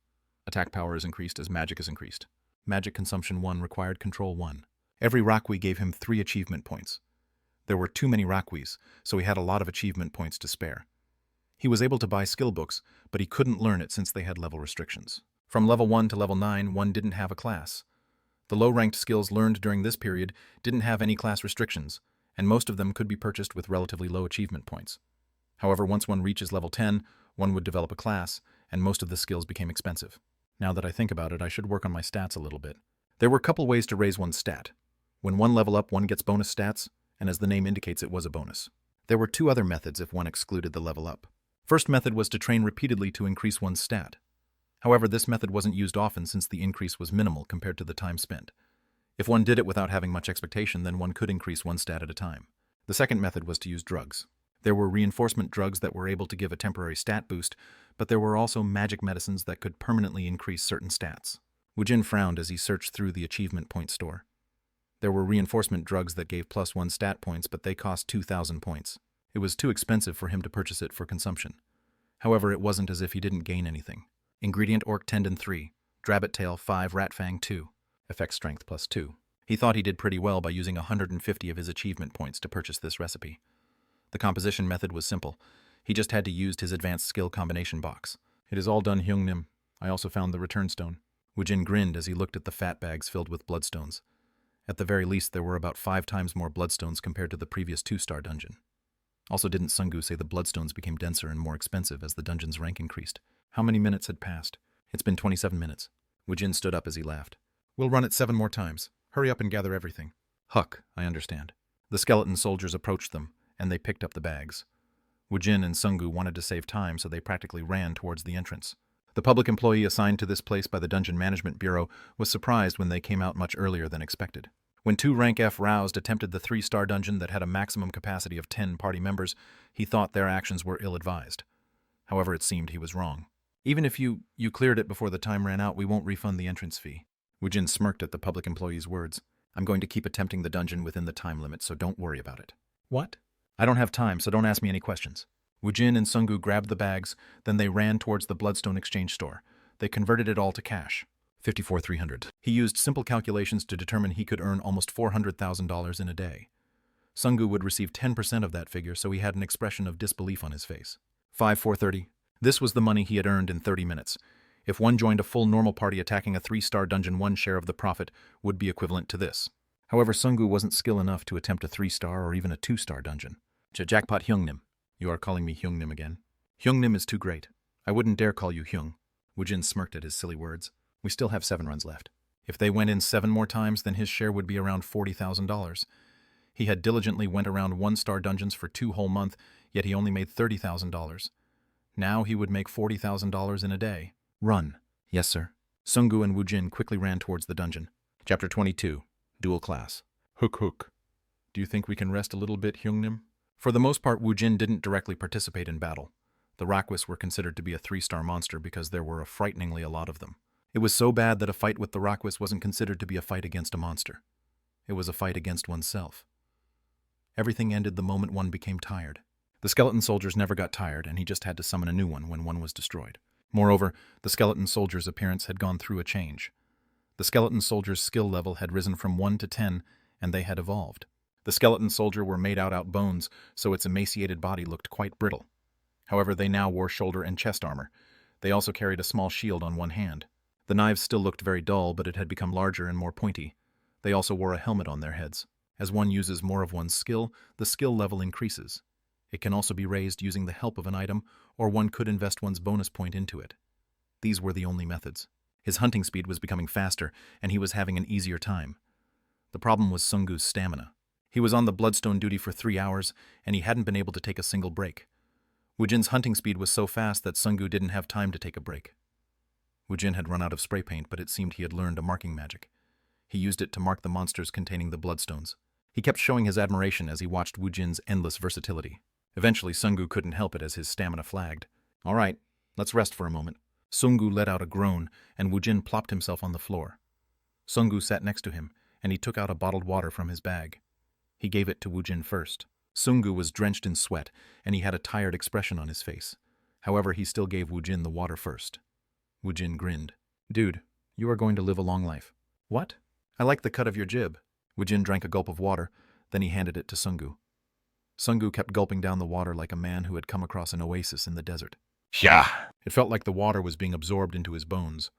Attack power is increased as magic is increased. Magic consumption 1 required control 1. Every Rakwi gave him 3 achievement points. There were too many Rakwis, so he had a lot of achievement points to spare. He was able to buy skill books, but he couldn't learn it since they had level restrictions. From level 1 to level 9, one didn't have a class. The low-ranked skills learned during this period didn't have any class restrictions, and most of them could be purchased with relatively low achievement points. However, once one reaches level 10, one would develop a class, and most of the skills became expensive. Now that I think about it, I should work on my stats a little bit. There were a couple ways to raise one's stat. When one level up, one gets bonus stats, and as the name indicates, it was a bonus. There were 2 other methods if one excluded the level up. First method was to train repeatedly to increase one's stat. However, this method wasn't used often since the increase was minimal compared to the time spent. If one did it without having much expectation, then one could increase one stat at a time. The second method was to use drugs. There were reinforcement drugs that were able to give a temporary stat boost, but there were also magic medicines that could permanently increase certain stats. Woojin frowned as he searched through the achievement point store. There were reinforcement drugs that gave +1 stat points, but they cost 2,000 points. It was too expensive for him to purchase it for consumption. However, it wasn't as if he didn't gain anything. Ingredient Orc Tendon 3, Drabbit Tail 5, Rat Fang 2, Effect Strength +2. He thought he did pretty well by using 150 of his achievement points to purchase this recipe. The composition method was simple. He just had to use his advanced skill combination box. It is all done, Hyung-nim. I also found the return stone. Woojin grinned as he looked at the fat bags filled with bloodstones. At the very least, there were about 5 times more bloodstones compared to the previous 2-star dungeon. Also, didn't Sungu say the bloodstones became denser and more expensive as the dungeon's rank increased? How many minutes had passed? It's been 27 minutes. Woojin stood up as he laughed. We'll run it 7 more times. Hurry up and gather everything. Huck, I understand. The skeleton soldiers approached them, and they picked up the bags. Woojin and Sungu wanted to save time, so they practically ran towards the entrance. The public employee assigned to this place by the Dungeon Management Bureau was surprised when they came out much earlier than expected. When 2 Rank F roused attempted the 3-star dungeon that had a maximum capacity of 10 party members, he thought their actions were ill-advised. However, it seemed he was wrong. Even if you cleared it before the time ran out, we won't refund the entrance fee. Woojin smirked at the public employee's words. I'm going to keep attempting the dungeon within the time limit, so don't worry about it. What? I don't have time, so don't ask me any questions. Woojin and Sungu grabbed the bags, then they ran towards the Bloodstone Exchange store. They converted it all to cash. 54,300. He used simple calculations to determine he could earn almost $400,000 in a day. Sungu would receive 10% of that figure, so he had an expression of disbelief on his face. 5,430. This was the money he had earned in 30 minutes. If one joined a full normal party attacking a 3-star dungeon, one share of the profit would be equivalent to this. However, Sungu wasn't skilled enough to attempt a 3-star or even a 2-star dungeon. Jackpot Hyungnim. You are calling me Hyungnim again? Hyungnim is too great. I wouldn't dare call you Hyung. Woojin smirked at his silly words. We still have 7 runs left. If they went in 7 more times, then his share would be around $40,000. He had diligently went around 1-star dungeons for 2 whole months, yet he only made $30,000. Now he would make $40,000 in a day. Run. Yes, sir. Sungu and Woojin quickly ran towards the dungeon. Chapter 22. Dual Class. Hook. Do you think we can rest a little bit, Hyungnim? For the most part, Woojin didn't directly participate in battle. The Rakwas were considered to be a 3-star monster because there were frighteningly a lot of them. It was so bad that a fight with the Rakwas wasn't considered to be a fight against a monster. It was a fight against oneself. Everything ended the moment one became tired. The skeleton soldiers never got tired, and he just had to summon a new one when one was destroyed. Moreover, the skeleton soldier's appearance had gone through a change. The skeleton soldier's skill level had risen from 1 to 10, and they had evolved. The skeleton soldier were made out bones, so its emaciated body looked quite brittle. However, they now wore shoulder and chest armor. They also carried a small shield on one hand. The knives still looked very dull, but it had become larger and more pointy. They also wore a helmet on their heads. As one uses more of one's skill, the skill level increases. It can also be raised using the help of an item, or one could invest one's bonus point into it. These were the only methods. His hunting speed was becoming faster, and he was having an easier time. The problem was Sungu's stamina. He was on the bloodstone duty for 3 hours, and he hadn't been able to take a single break. Woojin's hunting speed was so fast that Sungu didn't have time to take a break. Woojin had run out of spray paint, but it seemed he had learned a marking magic. He used it to mark the monsters containing the bloodstones. He kept showing his admiration as he watched Woojin's endless versatility. Eventually, Sungu couldn't help it as his stamina flagged. All right, let's rest for a moment. Sungu let out a groan, and Woojin plopped himself on the floor. Sungu sat next to him, and he took out a bottled water from his bag. He gave it to Woojin first. Sungu was drenched in sweat, and he had a tired expression on his face. However, he still gave Woojin the water first. Woojin grinned. Dude, you are going to live a long life. What? I like the cut of your jib. Woojin drank a gulp of water, then he handed it to Sungu. Sungu kept gulping down the water like a man who had come across an oasis in the desert. Yeah. It felt like the water was being absorbed into his bones.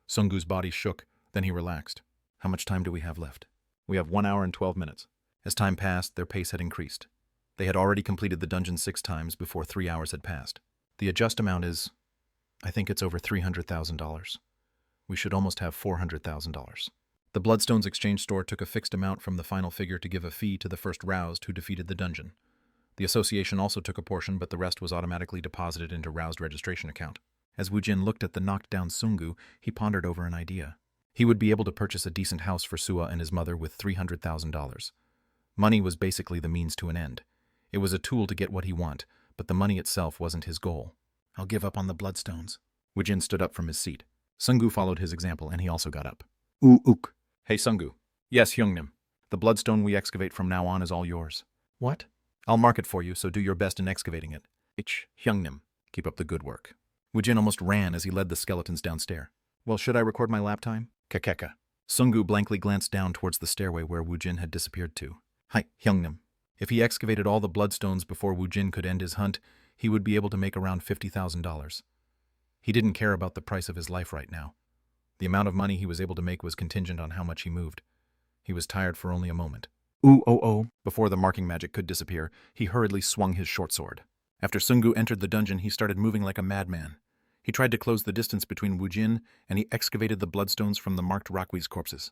Sungu's body shook, then he relaxed. How much time do we have left? We have 1 hour and 12 minutes. As time passed, their pace had increased. They had already completed the dungeon 6 times before 3 hours had passed. The adjust amount is, I think it's over $300,000. We should almost have $400,000. The Bloodstones exchange store took a fixed amount from the final figure to give a fee to the first roused who defeated the dungeon. The association also took a portion, but the rest was automatically deposited into roused registration account. As Woojin looked at the knocked-down Sungu, he pondered over an idea. He would be able to purchase a decent house for Sua and his mother with $300,000. Money was basically the means to an end. It was a tool to get what he wanted, but the money itself wasn't his goal. I'll give up on the Bloodstones. Woojin stood up from his seat. Sungu followed his example, and he also got up. Ook. Hey, Sungu. Yes, Hyungnim. The Bloodstone we excavate from now on is all yours. What? I'll mark it for you, so do your best in excavating it. Hyungnim. Keep up the good work. Woojin almost ran as he led the skeletons downstairs. Well, should I record my lap time? Kekeka. Sungu blankly glanced down towards the stairway where Woojin had disappeared to. Hi, Hyungnim. If he excavated all the Bloodstones before Woojin could end his hunt, he would be able to make around $50,000. He didn't care about the price of his life right now. The amount of money he was able to make was contingent on how much he moved. He was tired for only a moment. Before the marking magic could disappear, he hurriedly swung his short sword. After Sungu entered the dungeon, he started moving like a madman. He tried to close the distance between Woojin, and he excavated the Bloodstones from the marked Rakwi's corpses.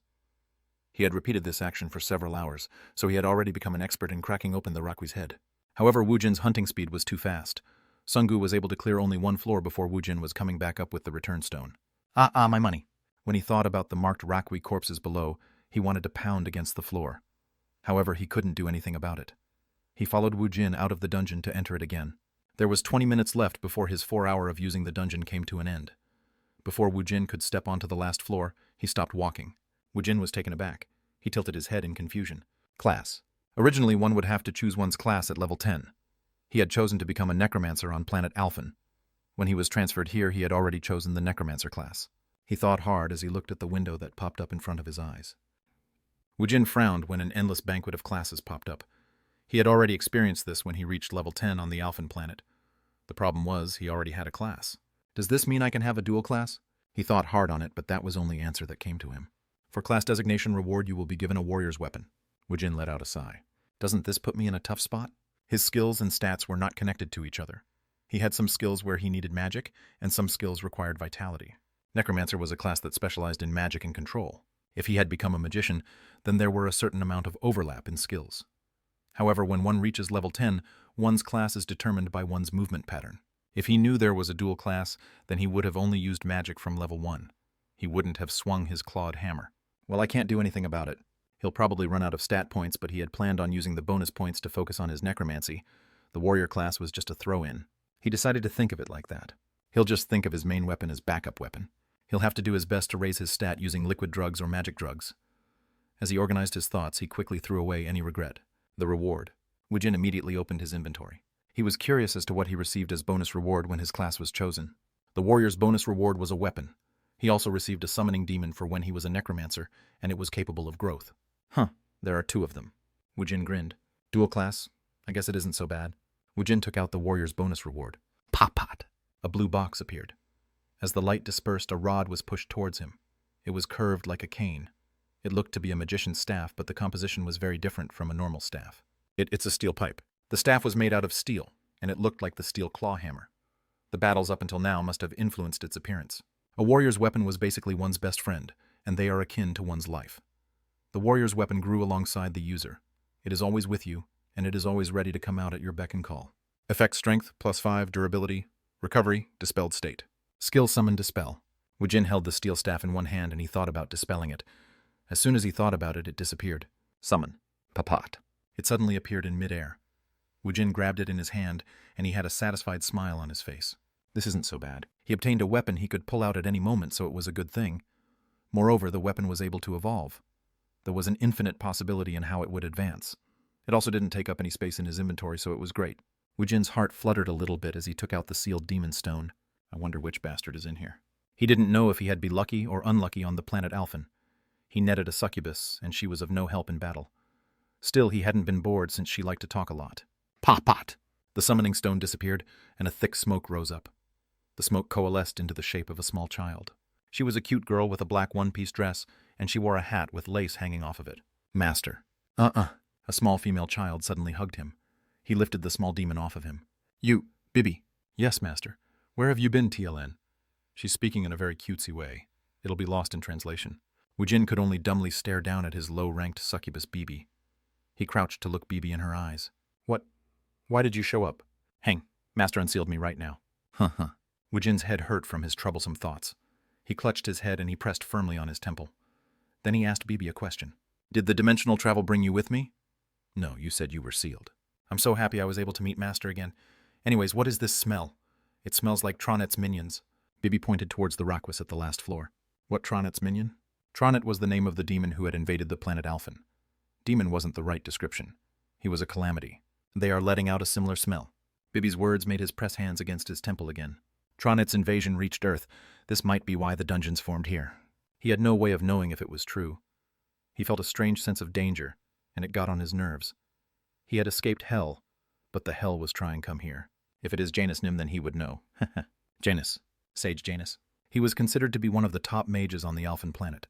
He had repeated this action for several hours, so he had already become an expert in cracking open the Rakwi's head. However, Woojin's hunting speed was too fast. Sungu was able to clear only 1 floor before Woojin was coming back up with the return stone. My money. When he thought about the marked Rakwi corpses below, he wanted to pound against the floor. However, he couldn't do anything about it. He followed Woojin out of the dungeon to enter it again. There was 20 minutes left before his 4 hour of using the dungeon came to an end. Before Woojin could step onto the last floor, he stopped walking. Woojin was taken aback. He tilted his head in confusion. Class. Originally, one would have to choose one's class at level 10. He had chosen to become a Necromancer on planet Alphen. When he was transferred here, he had already chosen the Necromancer class. He thought hard as he looked at the window that popped up in front of his eyes. Woojin frowned when an endless banquet of classes popped up. He had already experienced this when he reached level 10 on the Alphen planet. The problem was, he already had a class. Does this mean I can have a dual class? He thought hard on it, but that was only answer that came to him. For class designation reward, you will be given a warrior's weapon. Woojin let out a sigh. Doesn't this put me in a tough spot? His skills and stats were not connected to each other. He had some skills where he needed magic, and some skills required vitality. Necromancer was a class that specialized in magic and control. If he had become a magician, then there were a certain amount of overlap in skills. However, when one reaches level 10, one's class is determined by one's movement pattern. If he knew there was a dual class, then he would have only used magic from level 1. He wouldn't have swung his clawed hammer. Well, I can't do anything about it. He'll probably run out of stat points, but he had planned on using the bonus points to focus on his necromancy. The warrior class was just a throw-in. He decided to think of it like that. He'll just think of his main weapon as backup weapon. He'll have to do his best to raise his stat using liquid drugs or magic drugs. As he organized his thoughts, he quickly threw away any regret. The reward. Woojin immediately opened his inventory. He was curious as to what he received as bonus reward when his class was chosen. The warrior's bonus reward was a weapon. He also received a summoning demon for when he was a necromancer, and it was capable of growth. Huh, there are 2 of them. Woojin grinned. Dual class? I guess it isn't so bad. Woojin took out the warrior's bonus reward. Pop-pot! A blue box appeared. As the light dispersed, a rod was pushed towards him. It was curved like a cane. It looked to be a magician's staff, but the composition was very different from a normal staff. It's a steel pipe. The staff was made out of steel, and it looked like the steel claw hammer. The battles up until now must have influenced its appearance. A warrior's weapon was basically one's best friend, and they are akin to one's life. The warrior's weapon grew alongside the user. It is always with you, and it is always ready to come out at your beck and call. Effect strength, +5, durability, recovery, dispelled state. Skill summon dispel. Woojin held the steel staff in one hand and he thought about dispelling it. As soon as he thought about it, it disappeared. Summon. Papat. It suddenly appeared in midair. Woojin grabbed it in his hand, and he had a satisfied smile on his face. This isn't so bad. He obtained a weapon he could pull out at any moment, so it was a good thing. Moreover, the weapon was able to evolve. There was an infinite possibility in how it would advance. It also didn't take up any space in his inventory, so it was great. Woojin's heart fluttered a little bit as he took out the sealed demon stone. I wonder which bastard is in here. He didn't know if he had be lucky or unlucky on the planet Alphen. He netted a succubus, and she was of no help in battle. Still, he hadn't been bored since she liked to talk a lot. Pop-pot! The summoning stone disappeared, and a thick smoke rose up. The smoke coalesced into the shape of a small child. She was a cute girl with a black one-piece dress, and she wore a hat with lace hanging off of it. Master. A small female child suddenly hugged him. He lifted the small demon off of him. You, Bibi. Yes, master. Where have you been, TLN? She's speaking in a very cutesy way. It'll be lost in translation. Woojin could only dumbly stare down at his low-ranked succubus Bibi. He crouched to look Bibi in her eyes. What? Why did you show up? Hang. Master unsealed me right now. Huh. Woojin's head hurt from his troublesome thoughts. He clutched his head and he pressed firmly on his temple. Then he asked Bibi a question. Did the dimensional travel bring you with me? No, you said you were sealed. I'm so happy I was able to meet Master again. Anyways, what is this smell? It smells like Tronet's minions. Bibi pointed towards the Rockwis at the last floor. What Tronet's minion? Tronet was the name of the demon who had invaded the planet Alphen. Demon wasn't the right description. He was a calamity. They are letting out a similar smell. Bibi's words made his press hands against his temple again. Tronet's invasion reached Earth. This might be why the dungeons formed here. He had no way of knowing if it was true. He felt a strange sense of danger, and it got on his nerves. He had escaped hell, but the hell was trying to come here. If it is Janus Nim, then he would know. Janus. Sage Janus. He was considered to be one of the top mages on the Alphen planet.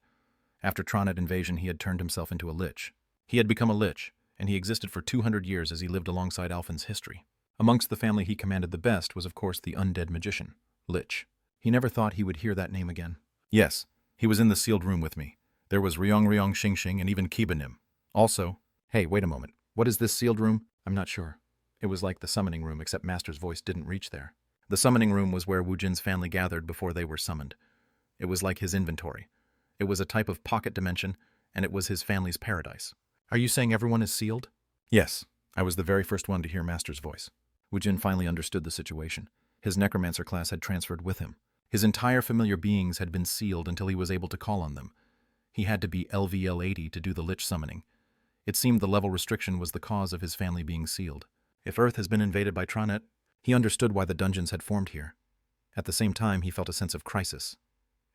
After Tronet invasion, he had turned himself into a lich. He had become a lich, and he existed for 200 years as he lived alongside Alphen's history. Amongst the family he commanded the best was, of course, the undead magician, Lich. He never thought he would hear that name again. Yes, he was in the sealed room with me. There was Ryong Xing Xing and even Kibanim. Also, hey, wait a moment. What is this sealed room? I'm not sure. It was like the summoning room, except Master's voice didn't reach there. The summoning room was where Woojin's family gathered before they were summoned. It was like his inventory. It was a type of pocket dimension, and it was his family's paradise. Are you saying everyone is sealed? Yes, I was the very first one to hear Master's voice. Woojin finally understood the situation. His necromancer class had transferred with him. His entire familiar beings had been sealed until he was able to call on them. He had to be LVL 80 to do the lich summoning. It seemed the level restriction was the cause of his family being sealed. If Earth has been invaded by Tronet, he understood why the dungeons had formed here. At the same time, he felt a sense of crisis.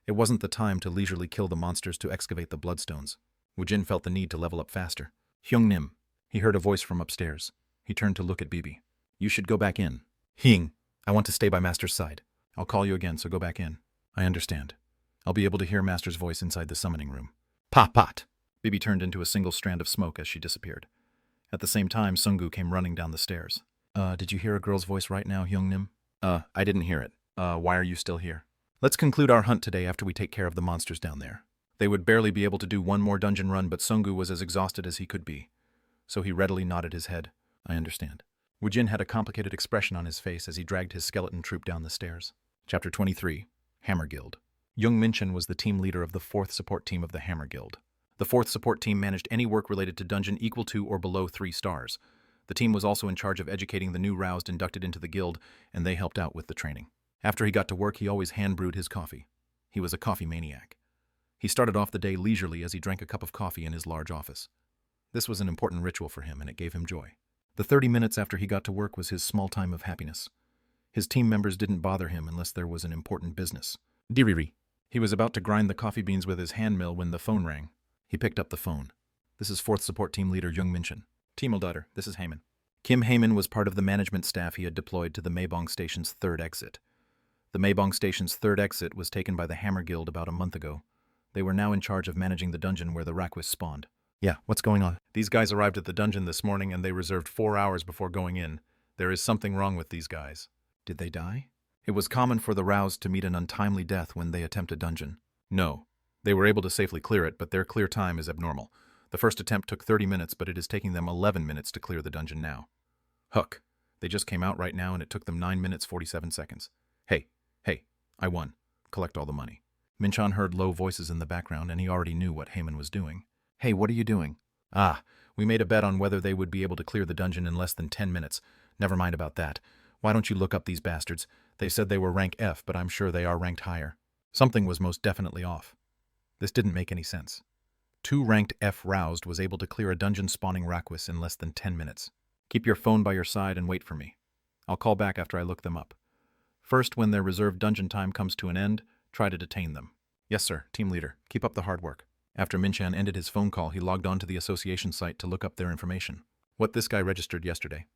It wasn't the time to leisurely kill the monsters to excavate the bloodstones. Woojin felt the need to level up faster. Hyung Nim. He heard a voice from upstairs. He turned to look at Bibi. You should go back in. Hing. I want to stay by Master's side. I'll call you again, so go back in. I understand. I'll be able to hear Master's voice inside the summoning room. Pot! Bibi turned into a single strand of smoke as she disappeared. At the same time, Sungu came running down the stairs. Did you hear a girl's voice right now, Hyungnim? I didn't hear it. Why are you still here? Let's conclude our hunt today after we take care of the monsters down there. They would barely be able to do one more dungeon run, but Sungu was as exhausted as he could be. So he readily nodded his head. I understand. Woojin had a complicated expression on his face as he dragged his skeleton troop down the stairs. Chapter 23. Hammer Guild. Young Minchin was the team leader of the 4th support team of the Hammer Guild. The 4th support team managed any work related to dungeon equal to or below 3 stars. The team was also in charge of educating the new roused inducted into the guild, and they helped out with the training. After he got to work, he always hand-brewed his coffee. He was a coffee maniac. He started off the day leisurely as he drank a cup of coffee in his large office. This was an important ritual for him, and it gave him joy. The 30 minutes after he got to work was his small time of happiness. His team members didn't bother him unless there was an important business. Diriri. He was about to grind the coffee beans with his hand mill when the phone rang. He picked up the phone. This is 4th support team leader Young Minchin. Team Daughter, this is Heyman. Kim Heyman was part of the management staff he had deployed to the Maebong Station's 3rd exit. The Maebong Station's 3rd exit was taken by the Hammer Guild about a month ago. They were now in charge of managing the dungeon where the Rakwis spawned. Yeah, what's going on? These guys arrived at the dungeon this morning and they reserved 4 hours before going in. There is something wrong with these guys. Did they die? It was common for the roused to meet an untimely death when they attempt a dungeon. No. They were able to safely clear it, but their clear time is abnormal. The first attempt took 30 minutes, but it is taking them 11 minutes to clear the dungeon now. Huck. They just came out right now and it took them 9 minutes 47 seconds. Hey, I won. Collect all the money. Minchan heard low voices in the background and he already knew what Heyman was doing. Hey, what are you doing? We made a bet on whether they would be able to clear the dungeon in less than 10 minutes. Never mind about that. Why don't you look up these bastards? They said they were rank F, but I'm sure they are ranked higher. Something was most definitely off. This didn't make any sense. 2 ranked F roused was able to clear a dungeon spawning Rakwis in less than 10 minutes. Keep your phone by your side and wait for me. I'll call back after I look them up. First, when their reserved dungeon time comes to an end, try to detain them. Yes, sir, team leader. Keep up the hard work. After Minchan ended his phone call, he logged on to the association site to look up their information. What this guy registered yesterday.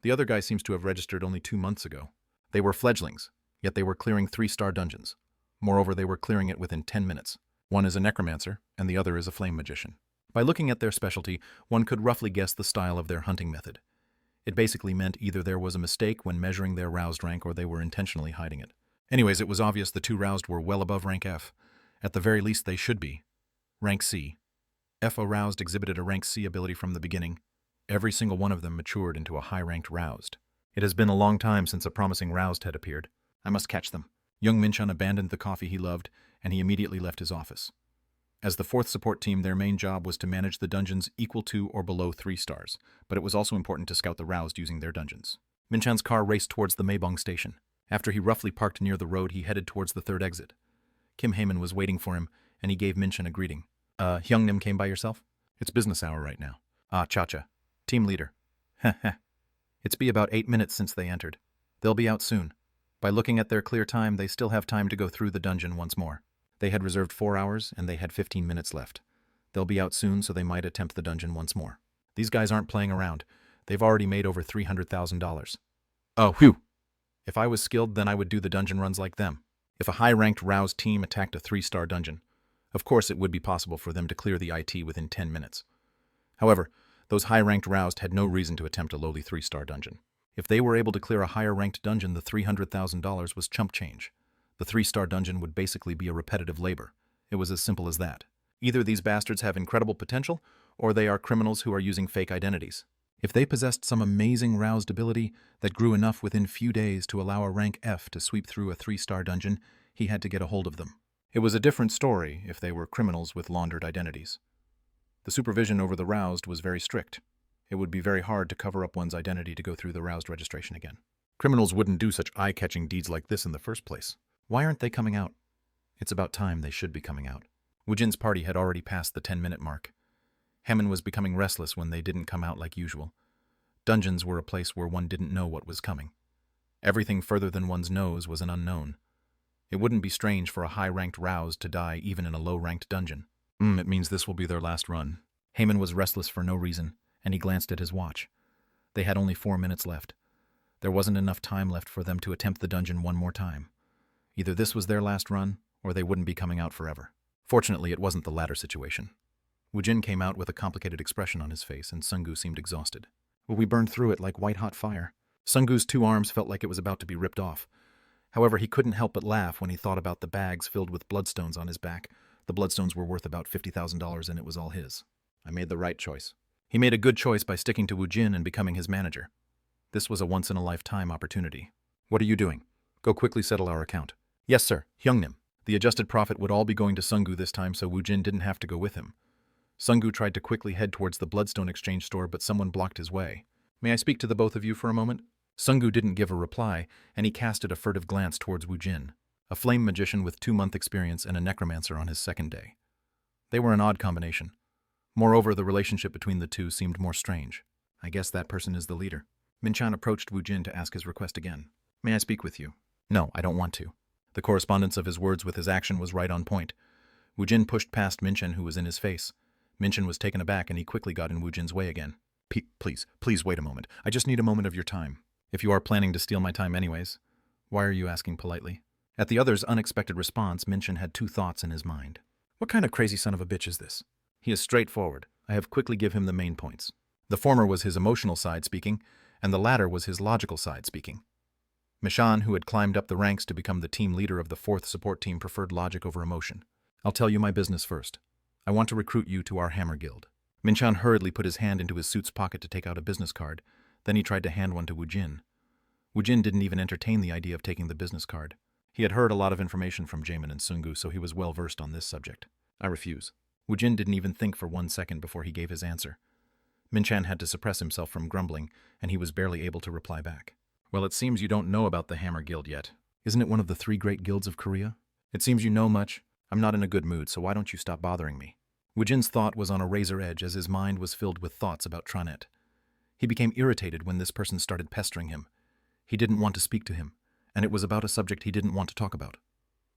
The other guy seems to have registered only 2 months ago. They were fledglings, yet they were clearing 3-star dungeons. Moreover, they were clearing it within 10 minutes. One is a necromancer, and the other is a flame magician. By looking at their specialty, one could roughly guess the style of their hunting method. It basically meant either there was a mistake when measuring their roused rank or they were intentionally hiding it. Anyways, it was obvious the 2 roused were well above rank F. At the very least, they should be. Rank C. F aroused exhibited a rank C ability from the beginning. Every single one of them matured into a high-ranked roused. It has been a long time since a promising roused had appeared. I must catch them. Young Minchan abandoned the coffee he loved, and he immediately left his office. As the 4th support team, their main job was to manage the dungeons equal to or below 3 stars, but it was also important to scout the roused using their dungeons. Minchan's car raced towards the Maebong station. After he roughly parked near the road, he headed towards the 3rd exit. Kim Heyman was waiting for him, and he gave Minchan a greeting. Hyungnim came by yourself? It's business hour right now. Cha-cha. Team leader. Heh. It's be about 8 minutes since they entered. They'll be out soon. By looking at their clear time, they still have time to go through the dungeon once more. They had reserved 4 hours, and they had 15 minutes left. They'll be out soon, so they might attempt the dungeon once more. These guys aren't playing around. They've already made over $300,000. Oh, whew! If I was skilled, then I would do the dungeon runs like them. If a high-ranked roused team attacked a 3-star dungeon, of course it would be possible for them to clear the IT within 10 minutes. However, those high-ranked roused had no reason to attempt a lowly 3-star dungeon. If they were able to clear a higher-ranked dungeon, the $300,000 was chump change. The 3-star dungeon would basically be a repetitive labor. It was as simple as that. Either these bastards have incredible potential, or they are criminals who are using fake identities. If they possessed some amazing roused ability that grew enough within few days to allow a rank F to sweep through a 3-star dungeon, he had to get a hold of them. It was a different story if they were criminals with laundered identities. The supervision over the roused was very strict. It would be very hard to cover up one's identity to go through the roused registration again. Criminals wouldn't do such eye-catching deeds like this in the first place. Why aren't they coming out? It's about time they should be coming out. Woojin's party had already passed the 10-minute mark. Heyman was becoming restless when they didn't come out like usual. Dungeons were a place where one didn't know what was coming. Everything further than one's nose was an unknown. It wouldn't be strange for a high-ranked roused to die even in a low-ranked dungeon. It means this will be their last run. Heyman was restless for no reason, and he glanced at his watch. They had only 4 minutes left. There wasn't enough time left for them to attempt the dungeon one more time. Either this was their last run, or they wouldn't be coming out forever. Fortunately, it wasn't the latter situation. Woojin came out with a complicated expression on his face, and Sungu seemed exhausted. Well, we burned through it like white-hot fire. Sungu's 2 arms felt like it was about to be ripped off. However, he couldn't help but laugh when he thought about the bags filled with bloodstones on his back. The bloodstones were worth about $50,000 and it was all his. I made the right choice. He made a good choice by sticking to Woojin and becoming his manager. This was a once-in-a-lifetime opportunity. What are you doing? Go quickly settle our account. Yes, sir. Hyungnim. The adjusted profit would all be going to Sungu this time, so Woojin didn't have to go with him. Sungu tried to quickly head towards the Bloodstone exchange store, but someone blocked his way. May I speak to the both of you for a moment? Sungu didn't give a reply, and he casted a furtive glance towards Woojin, a flame magician with 2-month experience and a necromancer on his second day. They were an odd combination. Moreover, the relationship between the two seemed more strange. I guess that person is the leader. Minchan approached Woojin to ask his request again. May I speak with you? No, I don't want to. The correspondence of his words with his action was right on point. Woojin pushed past Minchan, who was in his face. Minchan was taken aback, and he quickly got in Woojin's way again. Please wait a moment. I just need a moment of your time. If you are planning to steal my time anyways, why are you asking politely? At the other's unexpected response, Minchan had 2 thoughts in his mind. What kind of crazy son of a bitch is this? He is straightforward. I have quickly give him the main points. The former was his emotional side speaking, and the latter was his logical side speaking. Mishan, who had climbed up the ranks to become the team leader of the 4th support team, preferred logic over emotion. I'll tell you my business first. I want to recruit you to our Hammer Guild. Minchan hurriedly put his hand into his suit's pocket to take out a business card. Then he tried to hand one to Woojin. Woojin didn't even entertain the idea of taking the business card. He had heard a lot of information from Jamin and Sungu, so he was well versed on this subject. I refuse. Woojin didn't even think for 1 second before he gave his answer. Minchan had to suppress himself from grumbling, and he was barely able to reply back. Well, it seems you don't know about the Hammer Guild yet. Isn't it one of the 3 great guilds of Korea? It seems you know much. I'm not in a good mood, so why don't you stop bothering me? Woojin's thought was on a razor edge as his mind was filled with thoughts about Tranet. He became irritated when this person started pestering him. He didn't want to speak to him, and it was about a subject he didn't want to talk about.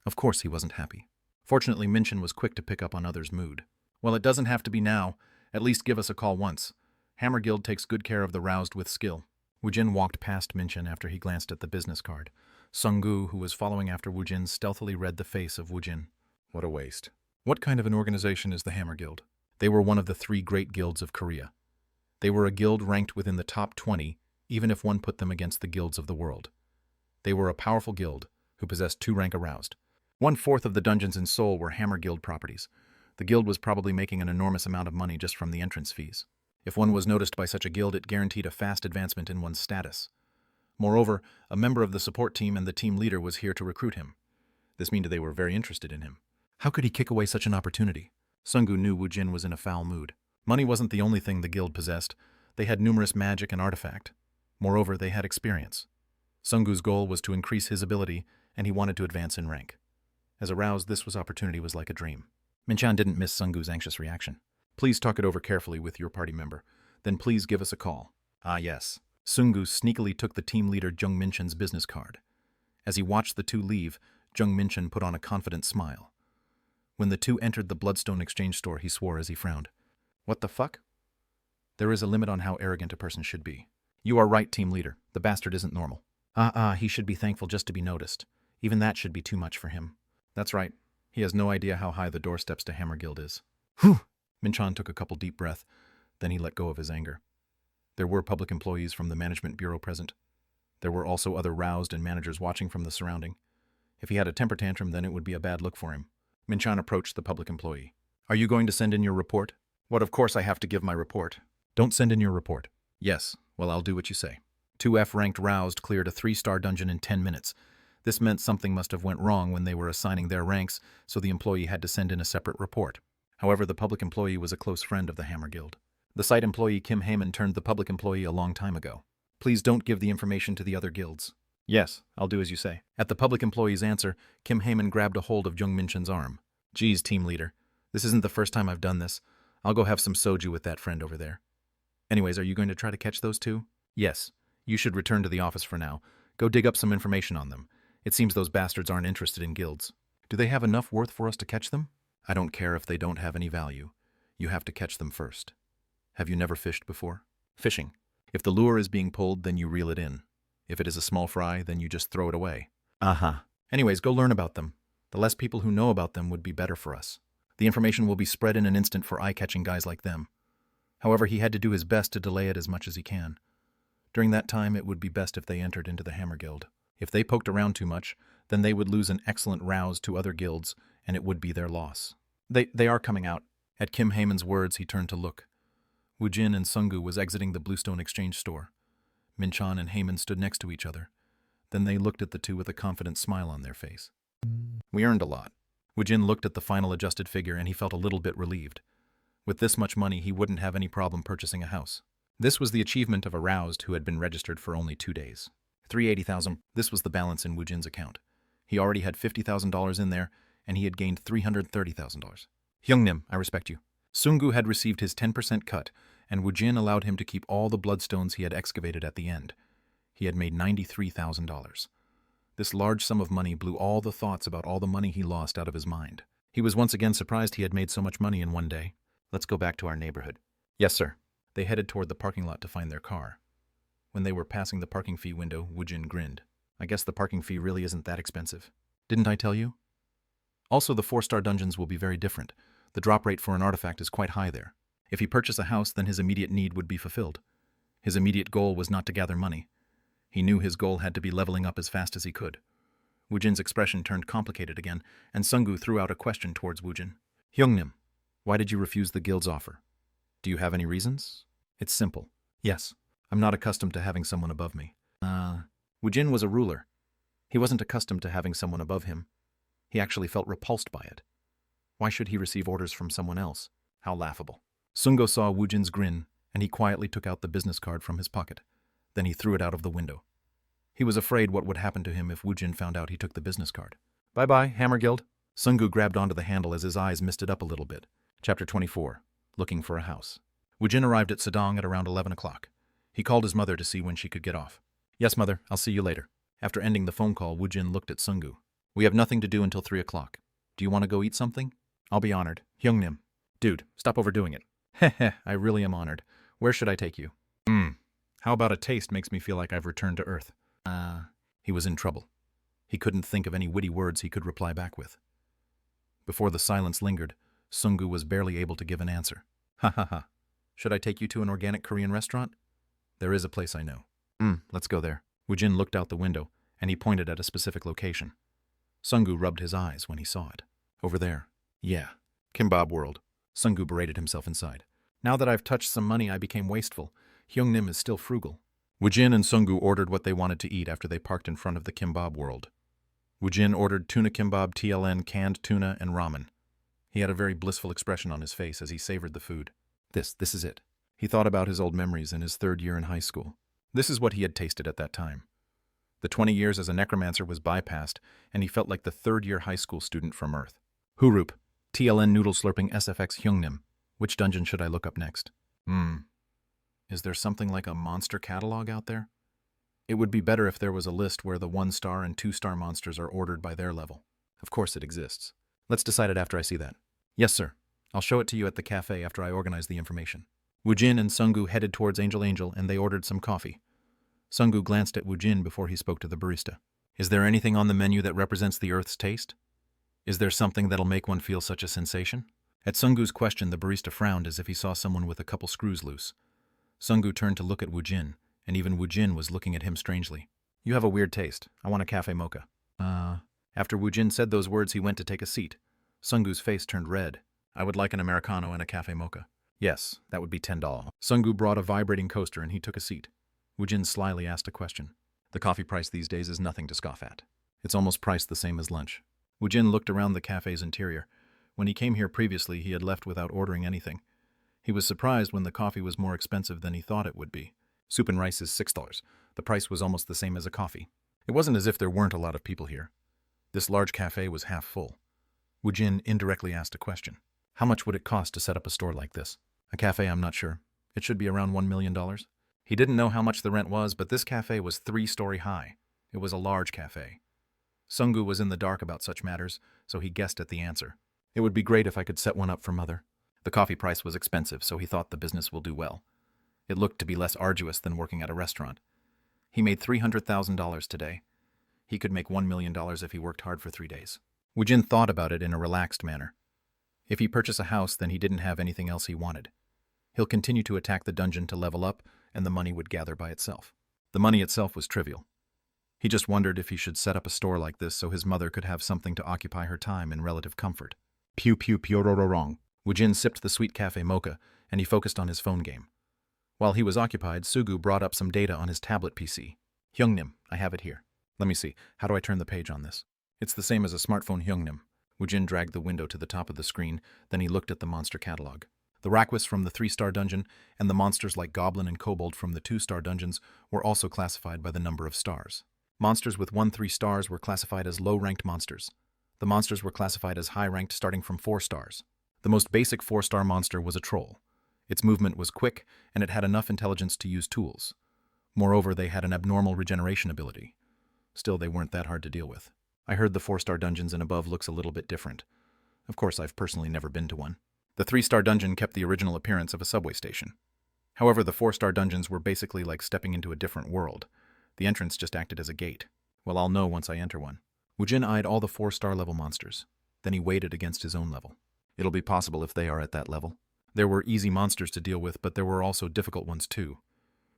Of course he wasn't happy. Fortunately, Minchan was quick to pick up on others' mood. Well, it doesn't have to be now. At least give us a call once. Hammer Guild takes good care of the roused with skill. Woojin walked past Minchan after he glanced at the business card. Sungu, who was following after Woojin, stealthily read the face of Woojin. What a waste. What kind of an organization is the Hammer Guild? They were one of the 3 great guilds of Korea. They were a guild ranked within the top 20, even if one put them against the guilds of the world. They were a powerful guild, who possessed 2 rank aroused. 1/4 of the dungeons in Seoul were Hammer Guild properties. The guild was probably making an enormous amount of money just from the entrance fees. If one was noticed by such a guild, it guaranteed a fast advancement in one's status. Moreover, a member of the support team and the team leader was here to recruit him. This meant they were very interested in him. How could he kick away such an opportunity? Sungu knew Woojin was in a foul mood. Money wasn't the only thing the guild possessed. They had numerous magic and artifact. Moreover, they had experience. Sungu's goal was to increase his ability, and he wanted to advance in rank. As aroused, this opportunity was like a dream. Minchan didn't miss Sungu's anxious reaction. Please talk it over carefully with your party member. Then please give us a call. Ah, yes. Sungu sneakily took the team leader Jung Minchan's business card. As he watched the 2 leave, Jung Minchan put on a confident smile. When the 2 entered the Bloodstone exchange store, he swore as he frowned. What the fuck? There is a limit on how arrogant a person should be. You are right, team leader. The bastard isn't normal. He should be thankful just to be noticed. Even that should be too much for him. That's right. He has no idea how high the doorsteps to Hammer Guild is. Whew! Minchan took a couple deep breaths, then he let go of his anger. There were public employees from the management bureau present. There were also other roused and managers watching from the surrounding. If he had a temper tantrum, then it would be a bad look for him. Minchan approached the public employee. Are you going to send in your report? What, of course I have to give my report. Don't send in your report. Yes, well, I'll do what you say. 2 F-ranked roused cleared a 3-star dungeon in 10 minutes. This meant something must have went wrong when they were assigning their ranks, so the employee had to send in a separate report. However, the public employee was a close friend of the Hammer Guild. The site employee Kim Heyman turned the public employee a long time ago. Please don't give the information to the other guilds. Yes, I'll do as you say. At the public employee's answer, Kim Heyman grabbed a hold of Jung Minchan's arm. Geez, team leader. This isn't the first time I've done this. I'll go have some soju with that friend over there. Anyways, are you going to try to catch those 2? Yes. You should return to the office for now. Go dig up some information on them. It seems those bastards aren't interested in guilds. Do they have enough worth for us to catch them? I don't care if they don't have any value. You have to catch them first. Have you never fished before? Fishing. If the lure is being pulled, then you reel it in. If it is a small fry, then you just throw it away. Anyways, go learn about them. The less people who know about them would be better for us. The information will be spread in an instant for eye-catching guys like them. However, he had to do his best to delay it as much as he can. During that time, it would be best if they entered into the Hammer Guild. If they poked around too much, then they would lose an excellent rouse to other guilds, and it would be their loss. They are coming out. At Kim Heyman's words, he turned to look. Woojin and Sungu was exiting the Bluestone Exchange store. Minchan and Heyman stood next to each other. Then they looked at the two with a confident smile on their face. We earned a lot. Woojin looked at the final adjusted figure and he felt a little bit relieved. With this much money, he wouldn't have any problem purchasing a house. This was the achievement of a roused who had been registered for only 2 days. 380,000. This was the balance in Woojin's account. He already had $50,000 in there, and he had gained $330,000. Hyungnim, I respect you. Sungu had received his 10% cut, and Woojin allowed him to keep all the bloodstones he had excavated at the end. He had made $93,000. This large sum of money blew all the thoughts about all the money he lost out of his mind. He was once again surprised he had made so much money in one day. Let's go back to our neighborhood. Yes, sir. They headed toward the parking lot to find their car. When they were passing the parking fee window, Woojin grinned. I guess the parking fee really isn't that expensive. Didn't I tell you? Also, the 4-star dungeons will be very different. The drop rate for an artifact is quite high there. If he purchased a house, then his immediate need would be fulfilled. His immediate goal was not to gather money. He knew his goal had to be leveling up as fast as he could. Woojin's expression turned complicated again, and Sungu threw out a question towards Woojin. Hyungnim, why did you refuse the guild's offer? Do you have any reasons? It's simple. Yes, I'm not accustomed to having someone above me. Woojin was a ruler. He wasn't accustomed to having someone above him. He actually felt repulsed by it. Why should he receive orders from someone else? How laughable. Sungo saw Woojin's grin, and he quietly took out the business card from his pocket. Then he threw it out of the window. He was afraid what would happen to him if Woojin found out he took the business card. Bye-bye, Hammer Guild. Sungu grabbed onto the handle as his eyes misted up a little bit. Chapter 24. Looking for a house. Woojin arrived at Sedong at around 11 o'clock. He called his mother to see when she could get off. Yes, mother, I'll see you later. After ending the phone call, Woojin looked at Sungu. We have nothing to do until 3 o'clock. Do you want to go eat something? I'll be honored. Hyungnim. Dude, stop overdoing it. Heh, I really am honored. Where should I take you? How about a taste makes me feel like I've returned to Earth? He was in trouble. He couldn't think of any witty words he could reply back with. Before the silence lingered, Sungu was barely able to give an answer. Ha ha ha. Should I take you to an organic Korean restaurant? There is a place I know. Let's go there. Woojin looked out the window, and he pointed at a specific location. Sungu rubbed his eyes when he saw it. Over there. Yeah. Kimbab World. Sungu berated himself inside. Now that I've touched some money, I became wasteful. Hyungnim is still frugal. Woojin and Sungu ordered what they wanted to eat after they parked in front of the Kimbab World. Woojin ordered tuna kimbab, TLN, canned tuna, and ramen. He had a very blissful expression on his face as he savored the food. This is it. He thought about his old memories in his 3rd year in high school. This is what he had tasted at that time. The 20 years as a necromancer was bypassed, and he felt like the 3rd-year high school student from Earth. Hurup, TLN noodle slurping SFX Hyungnim. Which dungeon should I look up next? Is there something like a monster catalog out there? It would be better if there was a list where the 1-star and 2-star monsters are ordered by their level. Of course it exists. Let's decide it after I see that. Yes, sir. I'll show it to you at the cafe after I organize the information. Woojin and Sungu headed towards Angel and they ordered some coffee. Sungu glanced at Woojin before he spoke to the barista. Is there anything on the menu that represents the Earth's taste? Is there something that'll make one feel such a sensation? At Sungu's question, the barista frowned as if he saw someone with a couple screws loose. Sungu turned to look at Woojin, and even Woojin was looking at him strangely. You have a weird taste. I want a cafe mocha. After Woojin said those words, he went to take a seat. Sungu's face turned red. I would like an Americano and a cafe mocha. Yes, that would be $10. Sungu brought a vibrating coaster and he took a seat. Woojin slyly asked a question. The coffee price these days is nothing to scoff at. It's almost priced the same as lunch. Woojin looked around the cafe's interior. When he came here previously, he had left without ordering anything. He was surprised when the coffee was more expensive than he thought it would be. Soup and rice is $6. The price was almost the same as a coffee. It wasn't as if there weren't a lot of people here. This large cafe was half full. Woojin indirectly asked a question. How much would it cost to set up a store like this? A cafe, I'm not sure. It should be around $1 million. He didn't know how much the rent was, but this cafe was 3-story high. It was a large cafe. Sungu was in the dark about such matters, so he guessed at the answer. It would be great if I could set one up for Mother. The coffee price was expensive, so he thought the business will do well. It looked to be less arduous than working at a restaurant. He made $300,000 today. He could make $1 million if he worked hard for 3 days. Woojin thought about it in a relaxed manner. If he purchased a house, then he didn't have anything else he wanted. He'll continue to attack the dungeon to level up, and the money would gather by itself. The money itself was trivial. He just wondered if he should set up a store like this so his mother could have something to occupy her time in relative comfort. Pew pew wrong. Woojin sipped the sweet cafe mocha, and he focused on his phone game. While he was occupied, Sugu brought up some data on his tablet PC. Hyungnim, I have it here. Let me see, how do I turn the page on this? It's the same as a smartphone, Hyungnim. Woojin dragged the window to the top of the screen, then he looked at the monster catalog. The Rakwas from the 3-star dungeon and the monsters like Goblin and Kobold from the 2-star dungeons were also classified by the number of stars. Monsters with 1-3 stars were classified as low-ranked monsters. The monsters were classified as high-ranked starting from 4 stars. The most basic 4-star monster was a troll. Its movement was quick, and it had enough intelligence to use tools. Moreover, they had an abnormal regeneration ability. Still, they weren't that hard to deal with. I heard the 4-star dungeons and above looks a little bit different. Of course, I've personally never been to one. The 3-star dungeon kept the original appearance of a subway station. However, the 4-star dungeons were basically like stepping into a different world. The entrance just acted as a gate. Well, I'll know once I enter one. Woojin eyed all the 4-star level monsters. Then he weighed it against his own level. It'll be possible if they are at that level. There were easy monsters to deal with, but there were also difficult ones too.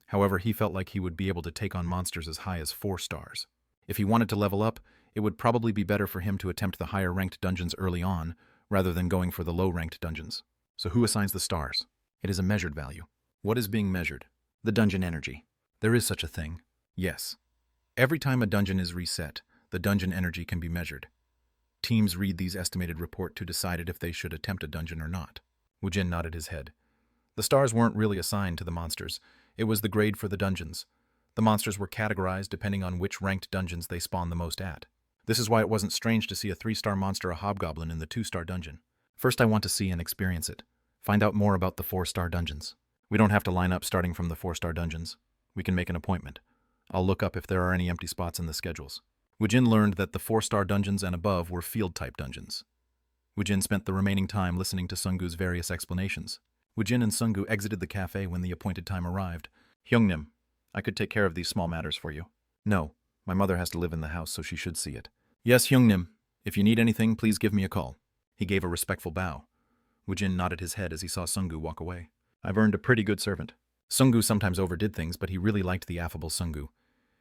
However, he felt like he would be able to take on monsters as high as 4 stars. If he wanted to level up, it would probably be better for him to attempt the higher-ranked dungeons early on, rather than going for the low-ranked dungeons. So who assigns the stars? It is a measured value. What is being measured? The dungeon energy. There is such a thing. Yes. Every time a dungeon is reset, the dungeon energy can be measured. Teams read these estimated report to decide if they should attempt a dungeon or not. Woojin nodded his head. The stars weren't really assigned to the monsters. It was the grade for the dungeons. The monsters were categorized depending on which ranked dungeons they spawned the most at. This is why it wasn't strange to see a 3-star monster, a hobgoblin, in the 2-star dungeon. First, I want to see and experience it. Find out more about the 4-star dungeons. We don't have to line up starting from the 4-star dungeons. We can make an appointment. I'll look up if there are any empty spots in the schedules. Woojin learned that the 4-star dungeons and above were field-type dungeons. Woojin spent the remaining time listening to Sungu's various explanations. Woojin and Sungu exited the cafe when the appointed time arrived. Hyungnim, I could take care of these small matters for you. No, my mother has to live in the house, so she should see it. Yes, Hyungnim. If you need anything, please give me a call. He gave a respectful bow. Woojin nodded his head as he saw Sungu walk away. I've earned a pretty good servant. Sungu sometimes overdid things, but he really liked the affable Sungu.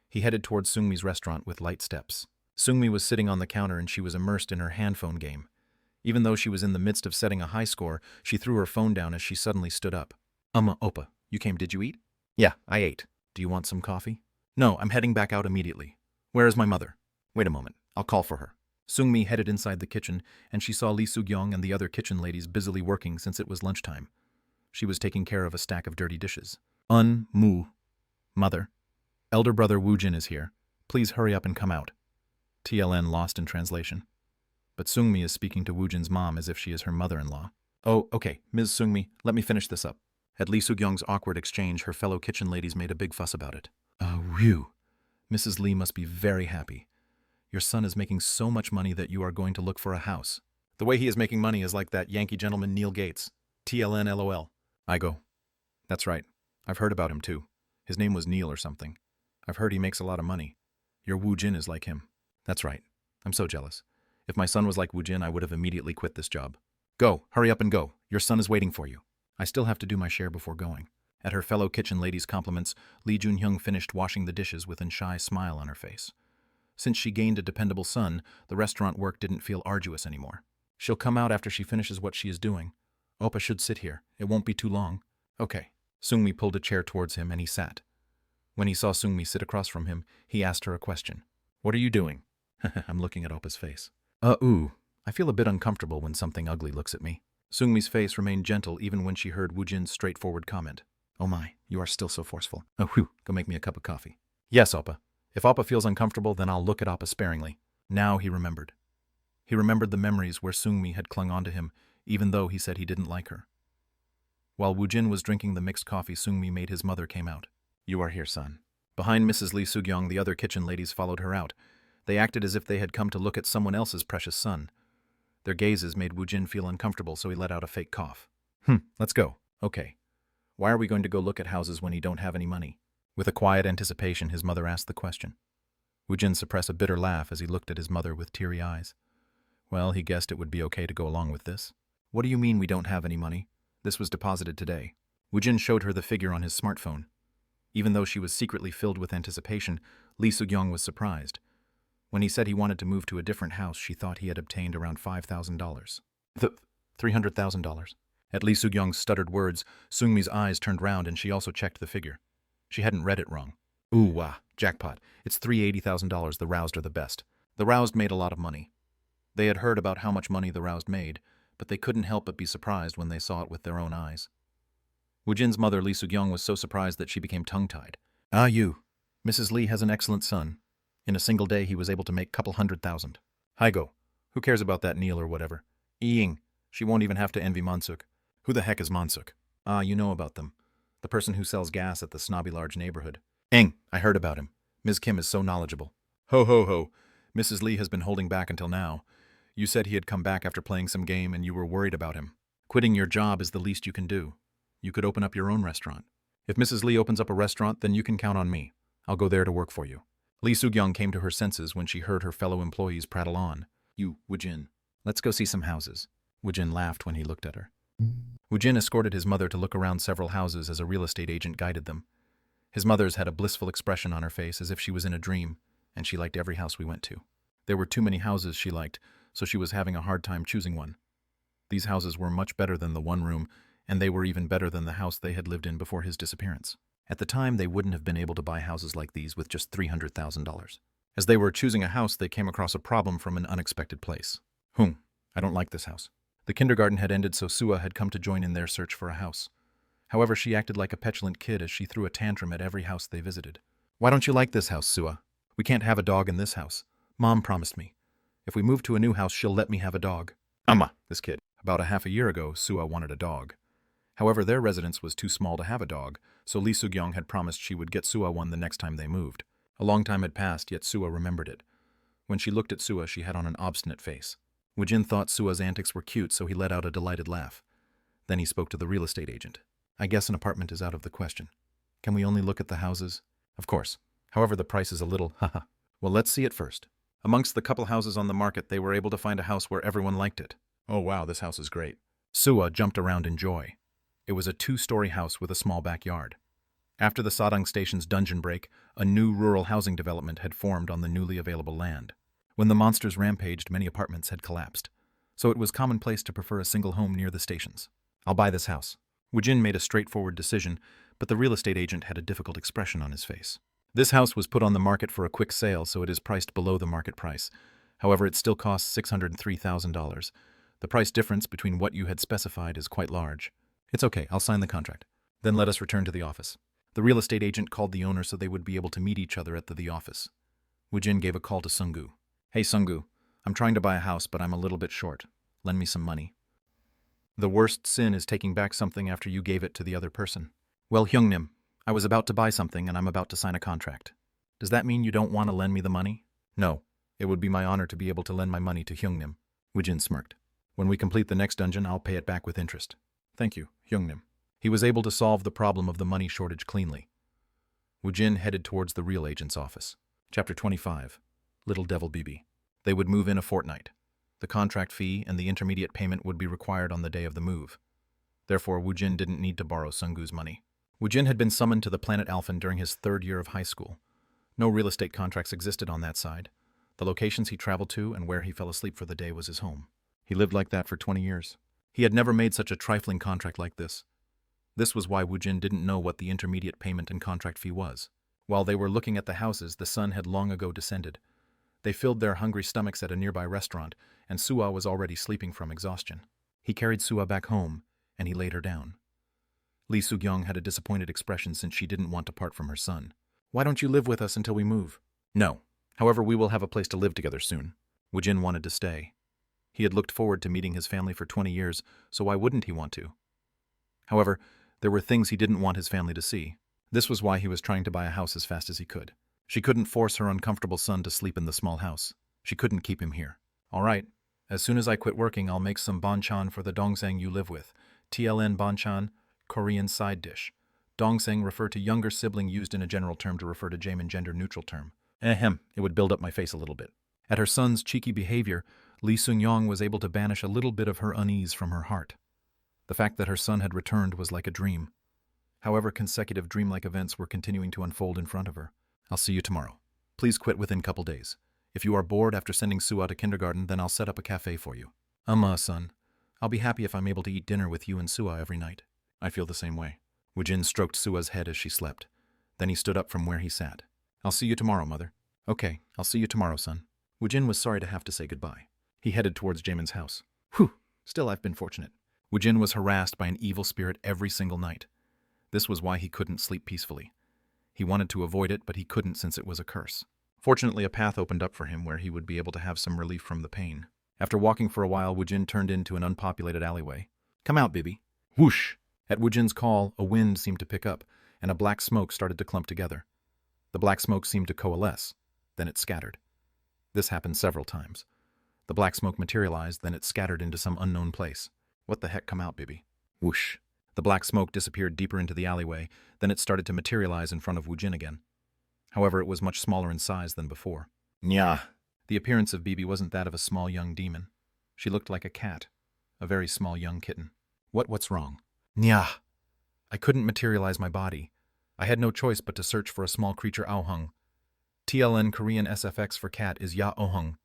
He headed towards Sungmi's restaurant with light steps. Sungmi was sitting on the counter and she was immersed in her handphone game. Even though she was in the midst of setting a high score, she threw her phone down as she suddenly stood up. Oppa, you came, did you eat? Yeah, I ate. Do you want some coffee? No, I'm heading back out immediately. Where is my mother? Wait a moment, I'll call for her. Sungmi headed inside the kitchen, and she saw Lee Soo-gyong and the other kitchen ladies busily working since it was lunchtime. She was taking care of a stack of dirty dishes. Mother. Elder brother Woojin is here. Please hurry up and come out. TLN lost in translation. But Sungmi is speaking to Woojin's mom as if she is her mother-in-law. Oh, okay, Ms. Sungmi, let me finish this up. At Lee Soo-gyong's awkward exchange, her fellow kitchen ladies made a big fuss about it. Whew. Mrs. Lee must be very happy. Your son is making so much money that you are going to look for a house. The way he is making money is like that Yankee gentleman Neil Gates. TLN LOL. I go. That's right. I've heard about him too. His name was Neil or something. I've heard he makes a lot of money. Your Woojin is like him. That's right. I'm so jealous. If my son was like Woojin, I would have immediately quit this job. Go, hurry up and go. Your son is waiting for you. I still have to do my share before going. At her fellow kitchen ladies' compliments, Lee Jun-hyung finished washing the dishes with a shy smile on her face. Since she gained a dependable son, the restaurant work didn't feel arduous anymore. She'll come out after she finishes what she is doing. Oppa should sit here. It won't be too long. Okay. Sungmi pulled a chair towards him and he sat. When he saw Sungmi sit across from him, he asked her a question. What are you doing? I'm looking at Oppa's face. I feel a bit uncomfortable when something ugly looks at me. Sungmi's face remained gentle even when she heard Woojin's straightforward comment. Oh my, you are still so forceful. Oh, whew, go make me a cup of coffee. Yes, Oppa. If Oppa feels uncomfortable, then I'll look at Oppa sparingly. Now he remembered. He remembered the memories where Sungmi had clung onto him, even though he said he didn't like her. While Woojin was drinking the mixed coffee Sungmi made, his mother came out. You are here, son. Behind Mrs. Lee Soo-gyong, the other kitchen ladies followed her out. They acted as if they had come to look at someone else's precious son. Their gazes made Woojin feel uncomfortable, so he let out a fake cough. Let's go. Okay. Why are we going to go look at houses when you don't have any money? With a quiet anticipation, his mother asked the question. Woojin suppressed a bitter laugh as he looked at his mother with teary eyes. Well, he guessed it would be okay to go along with this. What do you mean we don't have any money? This was deposited today. Woojin showed her the figure on his smartphone. Even though she was secretly filled with anticipation, Lee Soo-gyung was surprised. When he said he wanted to move to a different house, she thought he had obtained around $5,000. $300,000. At Lee Soo-gyung's stuttered words, Seungmi's eyes turned round and she also checked the figure. She hadn't read it wrong. Ooh, wah, jackpot. It's $380,000. The Roused are the best. The Roused made a lot of money. They had heard about how much money the Roused made, but they couldn't help but be surprised when they saw it with their own eyes. Woojin's mother, Lee Soo-gyung, was so surprised that she became tongue-tied. Ah, you. Mrs. Lee has an excellent son. In a single day, he was able to make couple $100,000. Haigo. Who cares about that Neil or whatever? Ying. She won't even have to envy Monsuk. Who the heck is Monsuk? Ah, you know about them. The person who sells gas at the snobby large neighborhood. Ing. I heard about him. Ms. Kim is so knowledgeable. Ho ho ho. Mrs. Lee has been holding back until now. You said he had come back after playing some game and you were worried about him. Quitting your job is the least you can do. You could open up your own restaurant. If Mrs. Lee opens up a restaurant, then you can count on me. I'll go there to work for you. Lee Soo-gyung came to her senses when she heard her fellow employees prattle on. You, Woojin. Let's go see some houses. Woojin laughed when he looked at her. Woojin escorted his mother to look around several houses as a real estate agent guided them. His mother's had a blissful expression on her face as if she was in a dream, and she liked every house we went to. There were too many houses she liked, so she was having a hard time choosing one. These houses were much better than the one room, and they were even better than the house they had lived in before his disappearance. At the time, they wouldn't have been able to buy houses like these with just $300,000. As they were choosing a house, they came across a problem from an unexpected place. I don't like this house. The kindergarten had ended, so Sua had come to join in their search for a house. However, she acted like a petulant kid as she threw a tantrum at every house they visited. Why don't you like this house, Sua? We can't have a dog in this house. Mom promised me. If we move to a new house, she'll let me have a dog. This kid. About a half a year ago, Sua wanted a dog. However, their residence was too small to have a dog, so Lee Soo-gyung had promised she would get Sua one the next time they moved. A long time had passed, yet Sua remembered it. When she looked at Sua, she had on an obstinate face. Woojin thought Sua's antics were cute, so he let out a delighted laugh. Then he spoke to the real estate agent. I guess an apartment is out of the question. Can we only look at the houses? Of course. However, the price is a little, Well, let's see it first. Amongst the couple houses on the market, they were able to find a house where everyone liked it. Oh wow, this house is great. Sua jumped around in joy. It was a 2-story house with a small backyard. After the Sadang Station's dungeon break, a new rural housing development had formed on the newly available land. When the monsters rampaged, many apartments had collapsed, so it was commonplace to prefer a single home near the stations. I'll buy this house. Woojin made a straightforward decision, but the real estate agent had a difficult expression on his face. This house was put on the market for a quick sale, so it is priced below the market price. However, it still costs $603,000. The price difference between what you had specified is quite large. It's okay, I'll sign the contract. Then let us return to the office. The real estate agent called the owner so they would be able to meet each other at the office. Woojin gave a call to Seunggu. Hey Seunggu, I'm trying to buy a house, but I'm a little bit short. Lend me some money. The worst sin is taking back something after you gave it to the other person. Well, Hyungnim, I was about to buy something and I'm about to sign a contract. Does that mean you don't want to lend me the money? No, it would be my honor to be able to lend my money to Hyungnim. Woojin smirked. When we complete the next dungeon, I'll pay it back with interest. Thank you, Hyungnim. He was able to solve the problem of the money shortage cleanly. Woojin headed towards the real agent's office. Chapter 25. Little Devil Bibi. They would move in a fortnight. The contract fee and the intermediate payment would be required on the day of the move. Therefore, Woojin didn't need to borrow Seunggu's money. Woojin had been summoned to the planet Alphen during his 3rd year of high school. No real estate contracts existed on that side. The locations he traveled to and where he fell asleep for the day was his home. He lived like that for 20 years. He had never made such a trifling contract like this. This was why Woojin didn't know what the intermediate payment and contract fee was. While they were looking at the houses, the sun had long ago descended. They filled their hungry stomachs at a nearby restaurant, and Sua was already sleeping from exhaustion. He carried Sua back home, and he laid her down. Lee Soo-gyung had a disappointed expression since she didn't want to part from her son. Why don't you live with us until we move? No. However, we will have a place to live together soon. Woojin wanted to stay. He had looked forward to meeting his family for 20 years, so why wouldn't he want to? However, there were things he didn't want his family to see. This was why he was trying to buy a house as fast as he could. She couldn't force her uncomfortable son to sleep in the small house. She couldn't keep him here. All right, as soon as I quit working, I'll make some banchan for the dongsang you live with. TLN banchan, Korean side dish. Dongsang refer to younger sibling used in a general term to refer to Jamin gender-neutral term. It would build up my face a little bit. At her son's cheeky behavior, Lee Seung-yong was able to banish a little bit of her unease from her heart. The fact that her son had returned was like a dream. However, consecutive dreamlike events were continuing to unfold in front of her. I'll see you tomorrow. Please quit within couple days. If you are bored after sending Sua to kindergarten, then I'll set up a cafe for you. Son. I'll be happy if I'm able to eat dinner with you and Sua every night. I feel the same way. Woojin stroked Sua's head as she slept. Then he stood up from where he sat. I'll see you tomorrow, Mother. Okay, I'll see you tomorrow, son. Woojin was sorry to have to say goodbye. He headed towards Jaemin's house. Whew, still I've been fortunate. Woojin was harassed by an evil spirit every single night. This was why he couldn't sleep peacefully. He wanted to avoid it, but he couldn't since it was a curse. Fortunately, a path opened up for him where he would be able to have some relief from the pain. After walking for a while, Woojin turned into an unpopulated alleyway. Come out, Bibi. Whoosh! At Woojin's call, a wind seemed to pick up, and a black smoke started to clump together. The black smoke seemed to coalesce. Then it scattered. This happened several times. The black smoke materialized, then it scattered into some unknown place. What the heck, come out, Bibi? Whoosh! The black smoke disappeared deeper into the alleyway, then it started to materialize in front of Woojin again. However, it was much smaller in size than before. Nya! The appearance of Bibi wasn't that of a small young demon. She looked like a cat, a very small young kitten. What's wrong? Nya! I couldn't materialize my body. I had no choice but to search for a small creature Aohung. TLN Korean SFX for cat is Ya Ohung.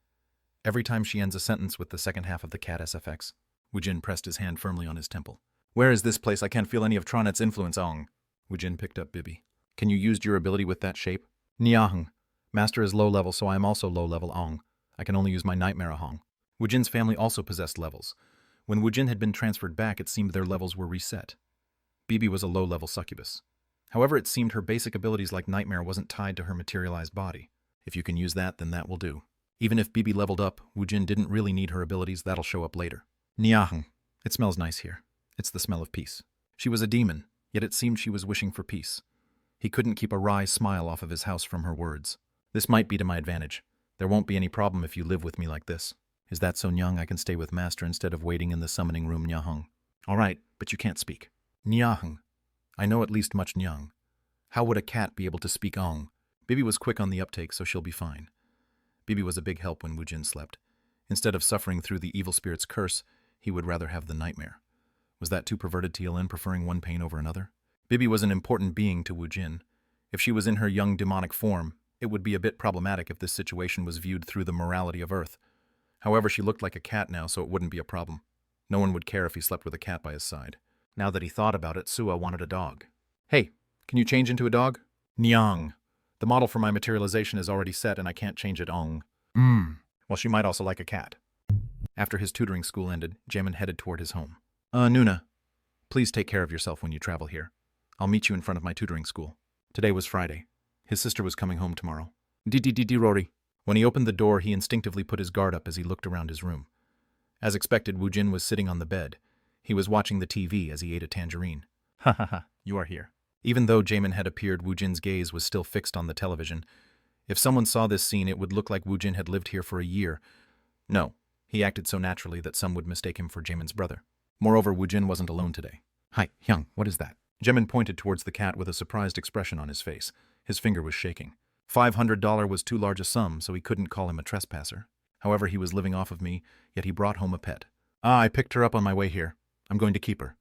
Every time she ends a sentence with the second half of the cat SFX. Woojin pressed his hand firmly on his temple. Where is this place? I can't feel any of Tronet's influence, Ong. Woojin picked up Bibi. Can you use your ability with that shape? Nyahung. Master is low level, so I am also low level, Ong. I can only use my nightmare Ahong. Woojin's family also possessed levels. When Woojin had been transferred back, it seemed their levels were reset. Bibi was a low-level succubus. However, it seemed her basic abilities like nightmare wasn't tied to her materialized body. If you can use that, then that will do. Even if Bibi leveled up, Woojin didn't really need her abilities. That'll show up later. Nyahung. It smells nice here. It's the smell of peace. She was a demon, yet it seemed she was wishing for peace. He couldn't keep a wry smile off of his house from her words. This might be to my advantage. There won't be any problem if you live with me like this. Is that so, Nyang? I can stay with Master instead of waiting in the summoning room, Nyahung. All right, but you can't speak. Nyahung. I know at least much Nyang. How would a cat be able to speak Ong? Bibi was quick on the uptake, so she'll be fine. Bibi was a big help when Woojin slept. Instead of suffering through the evil spirit's curse, he would rather have the nightmare. Was that too perverted, TLN, preferring one pain over another? Bibi was an important being to Woojin. If she was in her young demonic form, it would be a bit problematic if this situation was viewed through the morality of Earth. However, she looked like a cat now, so it wouldn't be a problem. No one would care if he slept with a cat by his side. Now that he thought about it, Sua wanted a dog. Hey, can you change into a dog? Nyang. The model for my materialization is already set and I can't change it, Ong. Well, she might also like a cat. After his tutoring school ended, Jaemin headed toward his home. Nuna, please take care of yourself when you travel here. I'll meet you in front of my tutoring school. Today was Friday. His sister was coming home tomorrow. Rory. When he opened the door, he instinctively put his guard up as he looked around his room. As expected, Woojin was sitting on the bed. He was watching the TV as he ate a tangerine. Ha ha ha, you are here. Even though Jaemin had appeared, Woojin's gaze was still fixed on the television. If someone saw this scene, it would look like Woojin had lived here for a year. No, he acted so naturally that some would mistake him for Jaemin's brother. Moreover, Woojin wasn't alone today. Hi, Hyung, what is that? Jaemin pointed towards the cat with a surprised expression on his face. His finger was shaking. $500 was too large a sum, so he couldn't call him a trespasser. However, he was living off of me, yet he brought home a pet. I picked her up on my way here. I'm going to keep her.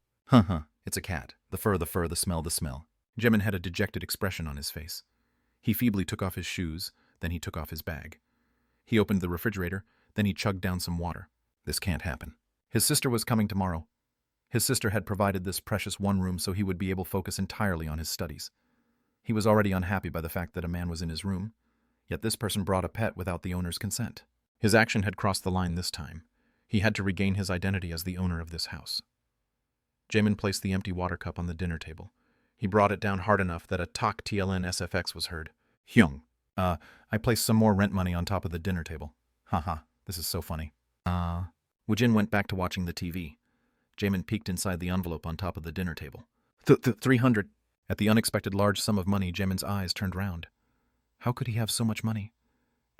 It's a cat. The fur, the smell, the smell. Jaemin had a dejected expression on his face. He feebly took off his shoes, then he took off his bag. He opened the refrigerator, then he chugged down some water. This can't happen. His sister was coming tomorrow. His sister had provided this precious one room so he would be able to focus entirely on his studies. He was already unhappy by the fact that a man was in his room, yet this person brought a pet without the owner's consent. His action had crossed the line this time. He had to regain his identity as the owner of this house. Jaemin placed the empty water cup on the dinner table. He brought it down hard enough that a Tok TLN SFX was heard. Hyung. I placed some more rent money on top of the dinner table. Haha, this is so funny. Woojin went back to watching the TV. Jaemin peeked inside the envelope on top of the dinner table. 300. At the unexpected large sum of money, Jaemin's eyes turned round. How could he have so much money?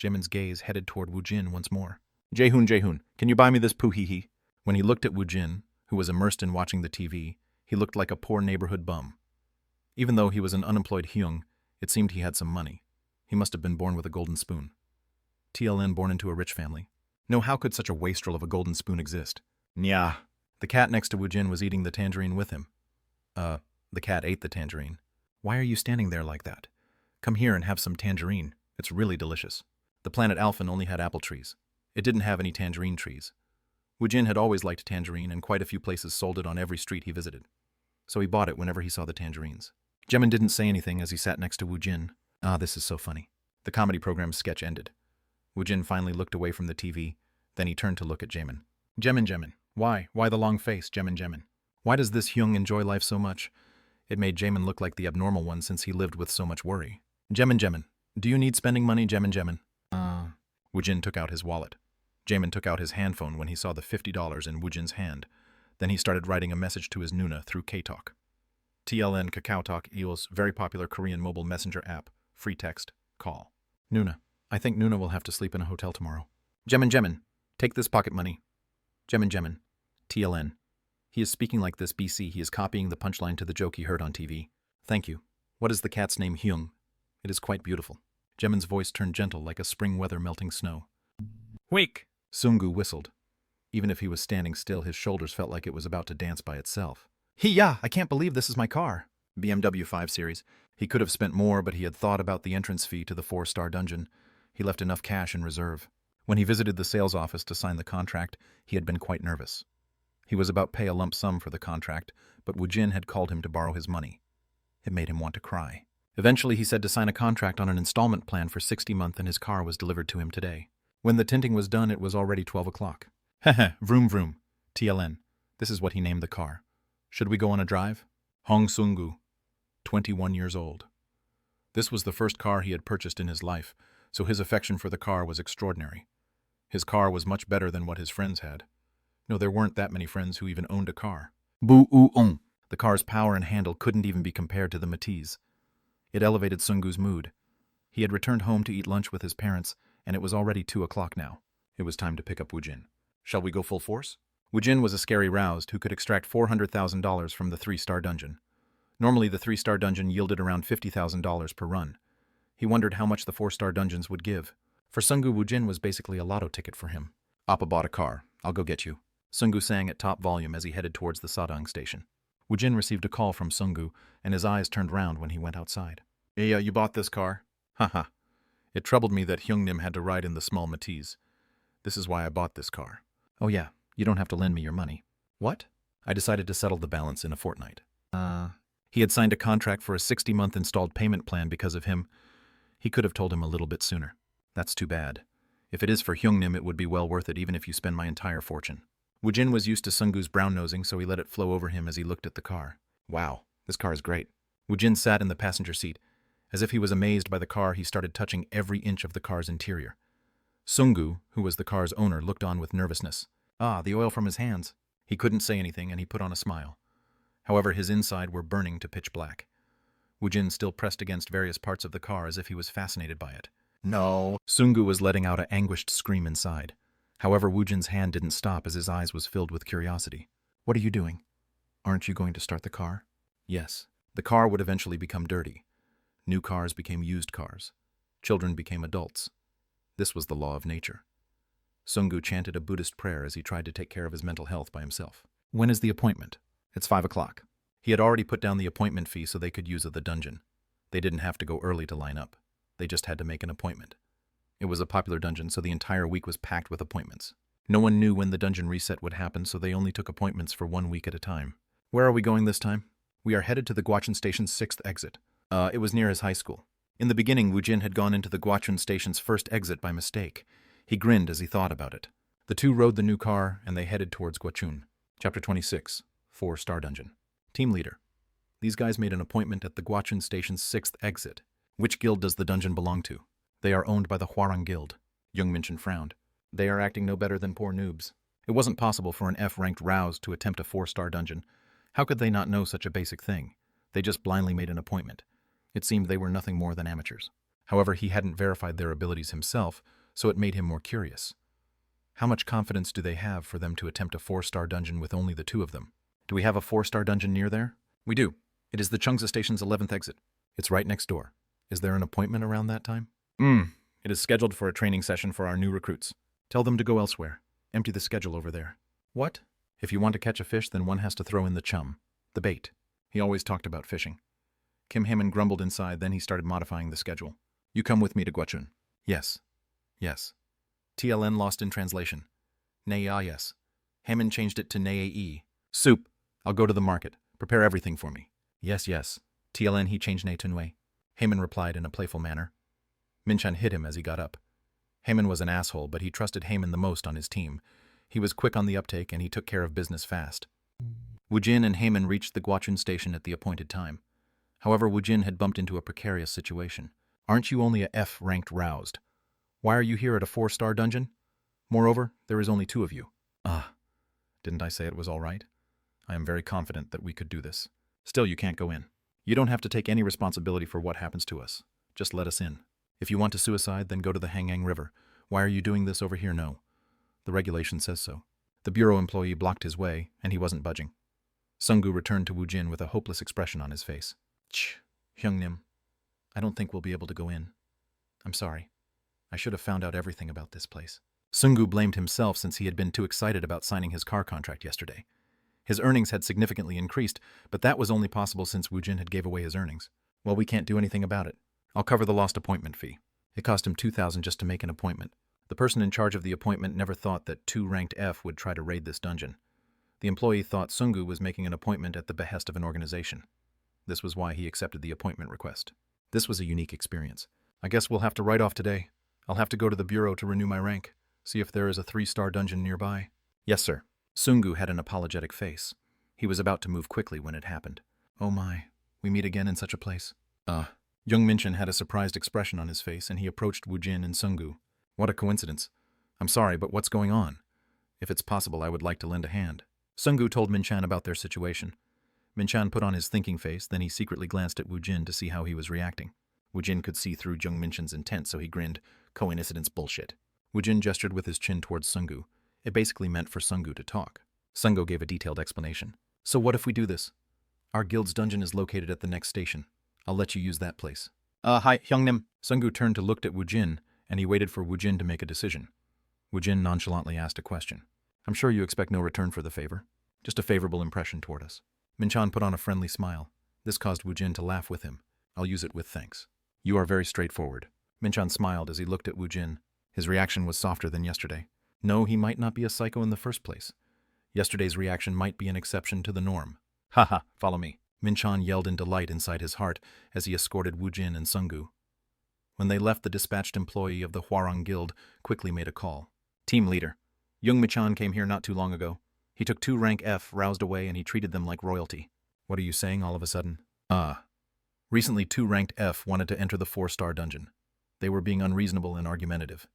Jaemin's gaze headed toward Woojin once more. Jaehoon, can you buy me this poo-hee-hee? When he looked at Woojin, who was immersed in watching the TV, he looked like a poor neighborhood bum. Even though he was an unemployed Hyung, it seemed he had some money. He must have been born with a golden spoon. TLN born into a rich family. No, how could such a wastrel of a golden spoon exist? Nya. The cat next to Woojin was eating the tangerine with him. The cat ate the tangerine. Why are you standing there like that? Come here and have some tangerine. It's really delicious. The planet Alphen only had apple trees. It didn't have any tangerine trees. Woojin had always liked tangerine, and quite a few places sold it on every street he visited. So he bought it whenever he saw the tangerines. Jamin didn't say anything as he sat next to Woojin. Ah, this is so funny. The comedy program's sketch ended. Woojin finally looked away from the TV. Then he turned to look at Jamin. Jamin. Why? Why the long face, Jamin? Why does this Hyung enjoy life so much? It made Jamin look like the abnormal one since he lived with so much worry. Jamin. Do you need spending money, Jamin? Woojin took out his wallet. Jamin took out his handphone when he saw the $50 in Woojin's hand. Then he started writing a message to his Nuna through K-Talk. TLN Kakao Talk equals very popular Korean mobile messenger app. Free text. Call. Nuna. I think Nuna will have to sleep in a hotel tomorrow. Jamin. Take this pocket money. Jamin. TLN. He is speaking like this BC. He is copying the punchline to the joke he heard on TV. Thank you. What is the cat's name? Hyung. It is quite beautiful. Jamin's voice turned gentle like a spring weather melting snow. Weak. Sungu whistled. Even if he was standing still, his shoulders felt like it was about to dance by itself. I can't believe this is my car. BMW 5 Series. He could have spent more, but he had thought about the entrance fee to the 4-star dungeon. He left enough cash in reserve. When he visited the sales office to sign the contract, he had been quite nervous. He was about to pay a lump sum for the contract, but Woojin had called him to borrow his money. It made him want to cry. Eventually, he said to sign a contract on an installment plan for 60 months, and his car was delivered to him today. When the tinting was done, it was already 12 o'clock. Heh, vroom. TLN. This is what he named the car. Should we go on a drive? Hong Sungu, 21 years old. This was the first car he had purchased in his life, so his affection for the car was extraordinary. His car was much better than what his friends had. No, there weren't that many friends who even owned a car. Boo-oo-ong. The car's power and handle couldn't even be compared to the Matisse. It elevated Sungu's mood. He had returned home to eat lunch with his parents, and it was already 2 o'clock now. It was time to pick up Woojin. Shall we go full force? Woojin was a scary roused who could extract $400,000 from the 3-star dungeon. Normally, the 3-star dungeon yielded around $50,000 per run. He wondered how much the 4-star dungeons would give. For Sungu, Woojin was basically a lotto ticket for him. Appa bought a car. I'll go get you. Sungu sang at top volume as he headed towards the Sadang station. Woojin received a call from Sungu, and his eyes turned round when he went outside. Hey, you bought this car? Haha. It troubled me that Hyungnim had to ride in the small Matisse. This is why I bought this car. Oh yeah, you don't have to lend me your money. What? I decided to settle the balance in a fortnight. He had signed a contract for a 60-month installed payment plan because of him. He could have told him a little bit sooner. That's too bad. If it is for Hyungnim, it would be well worth it even if you spend my entire fortune. Woojin was used to Sungu's brown-nosing, so he let it flow over him as he looked at the car. Wow, this car is great. Woojin sat in the passenger seat. As if he was amazed by the car, he started touching every inch of the car's interior. Sungu, who was the car's owner, looked on with nervousness. The oil from his hands. He couldn't say anything, and he put on a smile. However, his inside were burning to pitch black. Woojin still pressed against various parts of the car as if he was fascinated by it. No. Sungu was letting out an anguished scream inside. However, Woojin's hand didn't stop as his eyes was filled with curiosity. What are you doing? Aren't you going to start the car? Yes. The car would eventually become dirty. New cars became used cars. Children became adults. This was the law of nature. Sungu chanted a Buddhist prayer as he tried to take care of his mental health by himself. When is the appointment? It's 5 o'clock. He had already put down the appointment fee so they could use the dungeon. They didn't have to go early to line up. They just had to make an appointment. It was a popular dungeon, so the entire week was packed with appointments. No one knew when the dungeon reset would happen, so they only took appointments for 1 week at a time. Where are we going this time? We are headed to the Gwacheon Station's 6th exit. It was near his high school. In the beginning, Woojin had gone into the Gwacheon Station's first exit by mistake. He grinned as he thought about it. The two rode the new car, and they headed towards Gwacheon. Chapter 26, 4-star dungeon. Team leader. These guys made an appointment at the Gwacheon Station's 6th exit. Which guild does the dungeon belong to? They are owned by the Hwarang Guild. Young Minchin frowned. They are acting no better than poor noobs. It wasn't possible for an F-ranked roused to attempt a 4-star dungeon. How could they not know such a basic thing? They just blindly made an appointment. It seemed they were nothing more than amateurs. However, he hadn't verified their abilities himself, so it made him more curious. How much confidence do they have for them to attempt a 4-star dungeon with only the two of them? Do we have a 4-star dungeon near there? We do. It is the Cheongsa Station's 11th exit. It's right next door. Is there an appointment around that time? It is scheduled for a training session for our new recruits. Tell them to go elsewhere. Empty the schedule over there. What? If you want to catch a fish, then one has to throw in the chum. The bait. He always talked about fishing. Kim Hammond grumbled inside, then he started modifying the schedule. You come with me to Guachun. Yes. Yes. TLN lost in translation. Nay, ah, yes. Hammond changed it to Nay-e. Soup. I'll go to the market. Prepare everything for me. Yes, yes. TLN he changed Nay to Nui. Hammond replied in a playful manner. Minchan hit him as he got up. Hammond was an asshole, but he trusted Hammond the most on his team. He was quick on the uptake, and he took care of business fast. Woojin and Hammond reached the Guachun station at the appointed time. However, Woojin had bumped into a precarious situation. Aren't you only a F-ranked roused? Why are you here at a 4-star dungeon? Moreover, there is only 2 of you. Ah, didn't I say it was all right? I am very confident that we could do this. Still, you can't go in. You don't have to take any responsibility for what happens to us. Just let us in. If you want to suicide, then go to the Hangang River. Why are you doing this over here? No. The regulation says so. The bureau employee blocked his way, and he wasn't budging. Sungu returned to Woojin with a hopeless expression on his face. Hyungnim, I don't think we'll be able to go in. I'm sorry. I should have found out everything about this place. Sungu blamed himself since he had been too excited about signing his car contract yesterday. His earnings had significantly increased, but that was only possible since Woojin had gave away his earnings. Well, we can't do anything about it. I'll cover the lost appointment fee. It cost him 2,000 just to make an appointment. The person in charge of the appointment never thought that 2 ranked F would try to raid this dungeon. The employee thought Sungu was making an appointment at the behest of an organization. This was why he accepted the appointment request. This was a unique experience. I guess we'll have to write off today. I'll have to go to the bureau to renew my rank. See if there is a 3-star dungeon nearby. Yes, sir. Sungu had an apologetic face. He was about to move quickly when it happened. Oh my, we meet again in such a place. Young Minchan had a surprised expression on his face, and he approached Woojin and Sungu. What a coincidence. I'm sorry, but what's going on? If it's possible, I would like to lend a hand. Sungu told Minchan about their situation. Minchan put on his thinking face, then he secretly glanced at Woojin to see how he was reacting. Woojin could see through Young Minchan's intent, so he grinned. Coincidence bullshit. Woojin gestured with his chin towards Sungu. It basically meant for Sungu to talk. Sungu gave a detailed explanation. So what if we do this? Our guild's dungeon is located at the next station. I'll let you use that place. Hi, Hyungnim. Sungu turned to look at Woojin, and he waited for Woojin to make a decision. Woojin nonchalantly asked a question. I'm sure you expect no return for the favor. Just a favorable impression toward us. Minchan put on a friendly smile. This caused Woojin to laugh with him. I'll use it with thanks. You are very straightforward. Minchan smiled as he looked at Woojin. His reaction was softer than yesterday. No, he might not be a psycho in the first place. Yesterday's reaction might be an exception to the norm. Haha, follow me. Minchan yelled in delight inside his heart as he escorted Woojin and Sungu. When they left, the dispatched employee of the Hwarang Guild quickly made a call. Team leader. Young Minchan came here not too long ago. He took 2 rank F, roused away, and he treated them like royalty. What are you saying all of a sudden? Recently 2 ranked F wanted to enter the 4-star dungeon. They were being unreasonable and argumentative.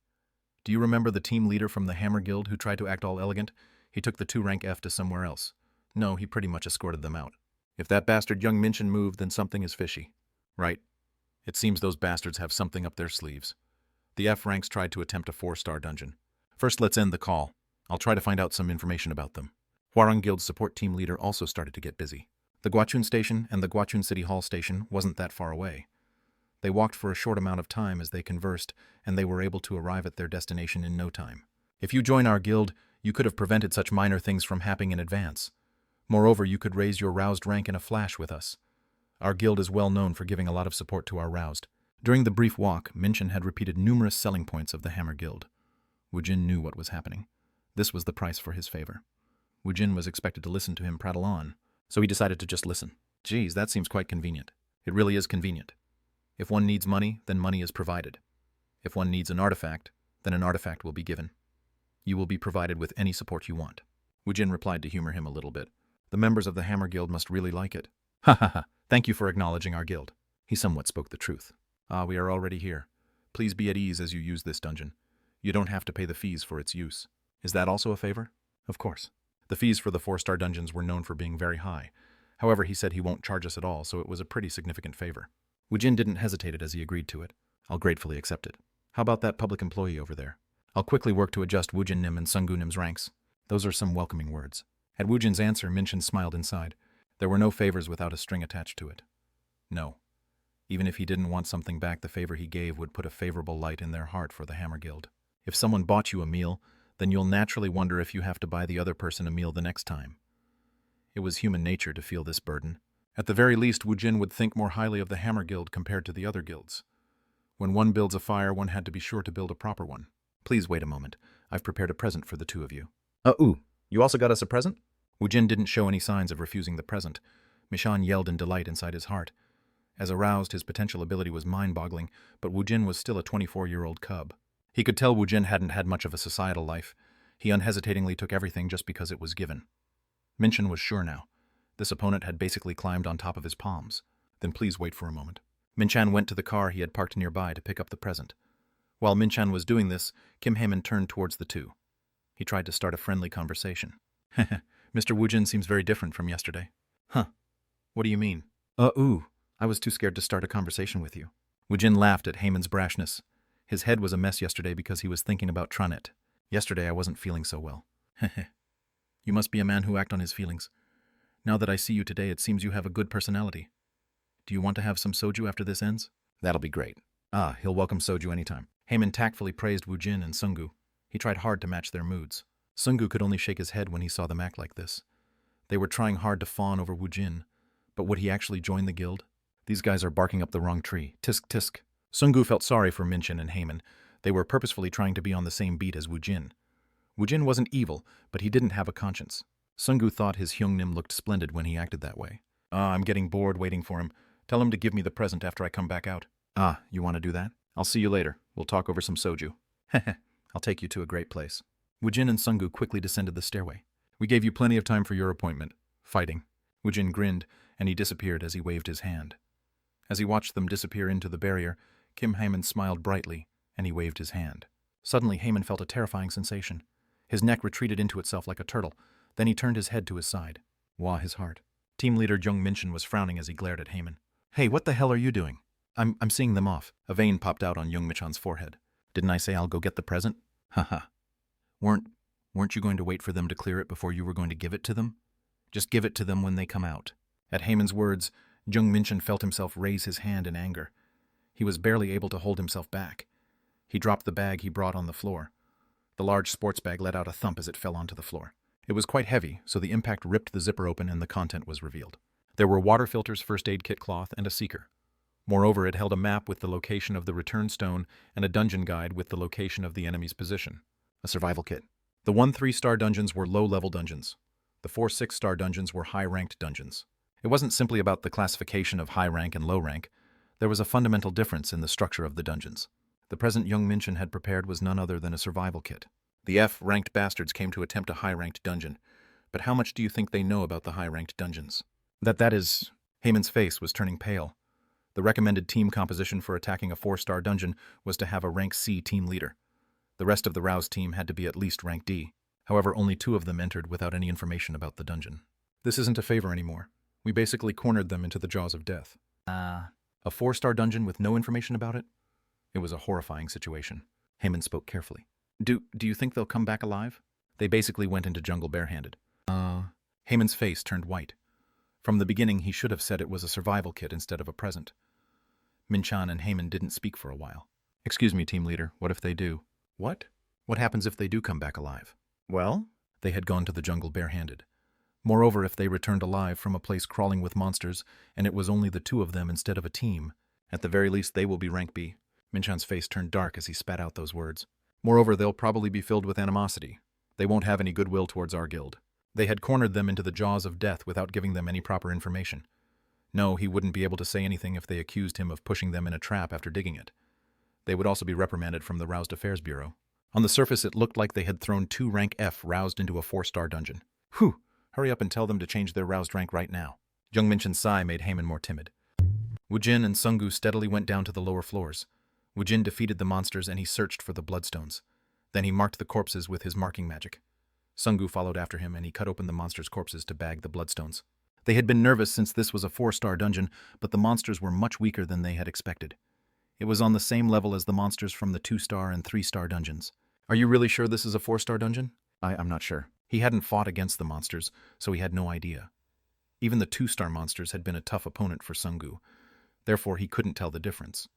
Do you remember the team leader from the Hammer Guild who tried to act all elegant? He took the 2 rank F to somewhere else. No, he pretty much escorted them out. If that bastard young Minchan moved, then something is fishy. Right. It seems those bastards have something up their sleeves. The F ranks tried to attempt a 4-star dungeon. First, let's end the call. I'll try to find out some information about them. Hwarang Guild's support team leader also started to get busy. The Guachun station and the Guachun City Hall station wasn't that far away. They walked for a short amount of time as they conversed, and they were able to arrive at their destination in no time. If you join our guild, you could have prevented such minor things from happening in advance. Moreover, you could raise your roused rank in a flash with us. Our guild is well known for giving a lot of support to our roused. During the brief walk, Minchan had repeated numerous selling points of the Hammer Guild. Woojin knew what was happening. This was the price for his favor. Woojin was expected to listen to him prattle on, so he decided to just listen. Geez, that seems quite convenient. It really is convenient. If one needs money, then money is provided. If one needs an artifact, then an artifact will be given. You will be provided with any support you want. Woojin replied to humor him a little bit. The members of the Hammer Guild must really like it. Ha ha ha, thank you for acknowledging our guild. He somewhat spoke the truth. We are already here. Please be at ease as you use this dungeon. You don't have to pay the fees for its use. Is that also a favor? Of course. The fees for the 4-star dungeons were known for being very high. However, he said he won't charge us at all, so it was a pretty significant favor. Woojin didn't hesitate as he agreed to it. I'll gratefully accept it. How about that public employee over there? I'll quickly work to adjust Woojin Nim and Sungu Nim's ranks. Those are some welcoming words. At Woojin's answer, Minchan smiled inside. There were no favors without a string attached to it. No. Even if he didn't want something back, the favor he gave would put a favorable light in their heart for the Hammer Guild. If someone bought you a meal, then you'll naturally wonder if you have to buy the other person a meal the next time. It was human nature to feel this burden. At the very least, Woojin would think more highly of the Hammer Guild compared to the other guilds. When one builds a fire, one had to be sure to build a proper one. Please wait a moment. I've prepared a present for the two of you. You also got us a present? Woojin didn't show any signs of refusing the present. Mishan yelled in delight inside his heart. As aroused, his potential ability was mind-boggling, but Woojin was still a 24-year-old cub. He could tell Woojin hadn't had much of a societal life. He unhesitatingly took everything just because it was given. Minchan was sure now. This opponent had basically climbed on top of his palms. Then please wait for a moment. Minchan went to the car he had parked nearby to pick up the present. While Minchan was doing this, Kim Haemin turned towards the two. He tried to start a friendly conversation. Mr. Woojin seems very different from yesterday. Huh. What do you mean? I was too scared to start a conversation with you. Woojin laughed at Haemin's brashness. His head was a mess yesterday because he was thinking about Trunnit. Yesterday I wasn't feeling so well. You must be a man who acts on his feelings. Now that I see you today, it seems you have a good personality. Do you want to have some soju after this ends? That'll be great. He'll welcome soju anytime. Haemin tactfully praised Woojin and Sungu. He tried hard to match their moods. Sungu could only shake his head when he saw them act like this. They were trying hard to fawn over Woojin, but would he actually join the guild? These guys are barking up the wrong tree. Tisk tisk. Sungu felt sorry for Minchan and Haemin. They were purposefully trying to be on the same beat as Woojin. Woojin wasn't evil, but he didn't have a conscience. Sungu thought his Hyungnim looked splendid when he acted that way. I'm getting bored waiting for him. Tell him to give me the present after I come back out. You want to do that? I'll see you later. We'll talk over some soju. I'll take you to a great place. Woojin and Sungu quickly descended the stairway. We gave you plenty of time for your appointment. Fighting. Woojin grinned, and he disappeared as he waved his hand. As he watched them disappear into the barrier, Kim Haemin smiled brightly, and he waved his hand. Suddenly, Haemin felt a terrifying sensation. His neck retreated into itself like a turtle. Then he turned his head to his side. Wah, his heart. Team leader Jung Minchin was frowning as he glared at Haemin. Hey, what the hell are you doing? I'm seeing them off. A vein popped out on Jung Minchan's forehead. Didn't I say I'll go get the present? Haha. Weren't you going to wait for them to clear it before you were going to give it to them? Just give it to them when they come out. At Haemin's words, Jung Minchin felt himself raise his hand in anger. He was barely able to hold himself back. He dropped the bag he brought on the floor. The large sports bag let out a thump as it fell onto the floor. It was quite heavy, so the impact ripped the zipper open and the content was revealed. There were water filters, first aid kit cloth, and a seeker. Moreover, it held a map with the location of the return stone and a dungeon guide with the location of the enemy's position. A survival kit. The 1 3-star dungeons were low-level dungeons. The 4 6-star dungeons were high-ranked dungeons. It wasn't simply about the classification of high rank and low rank. There was a fundamental difference in the structure of the dungeons. The present Jung Minchin had prepared was none other than a survival kit. The F-ranked bastards came to attempt a high-ranked dungeon. But how much do you think they know about the high-ranked dungeons? That is... Haemin's face was turning pale. The recommended team composition for attacking a 4-star dungeon was to have a rank C team leader. The rest of the Rouse team had to be at least rank D. However, only 2 of them entered without any information about the dungeon. This isn't a favor anymore. We basically cornered them into the jaws of death. A 4-star dungeon with no information about it? It was a horrifying situation. Haemin spoke carefully. Do you think they'll come back alive? They basically went into jungle barehanded. Haemin's face turned white. From the beginning, he should have said it was a survival kit instead of a present. Minchan and Haemin didn't speak for a while. Excuse me, team leader, what if they do? What? What happens if they do come back alive? Well, they had gone to the jungle barehanded. Moreover, if they returned alive from a place crawling with monsters, and it was only the 2 of them instead of a team, at the very least they will be rank B. Minchan's face turned dark as he spat out those words. Moreover, they'll probably be filled with animosity. They won't have any goodwill towards our guild. They had cornered them into the jaws of death without giving them any proper information. No, he wouldn't be able to say anything if they accused him of pushing them in a trap after digging it. They would also be reprimanded from the Roused Affairs Bureau. On the surface, it looked like they had thrown 2 rank F roused into a 4-star dungeon. Whew! Hurry up and tell them to change their roused rank right now. Jung Minchin's sigh made Haemin more timid. Woojin and Sungu steadily went down to the lower floors. Woojin defeated the monsters and he searched for the bloodstones. Then he marked the corpses with his marking magic. Sungu followed after him and he cut open the monsters' corpses to bag the bloodstones. They had been nervous since this was a 4-star dungeon, but the monsters were much weaker than they had expected. It was on the same level as the monsters from the 2-star and 3-star dungeons. Are you really sure this is a 4-star dungeon? I'm not sure. He hadn't fought against the monsters, so he had no idea. Even the 2-star monsters had been a tough opponent for Sungu. Therefore, he couldn't tell the difference.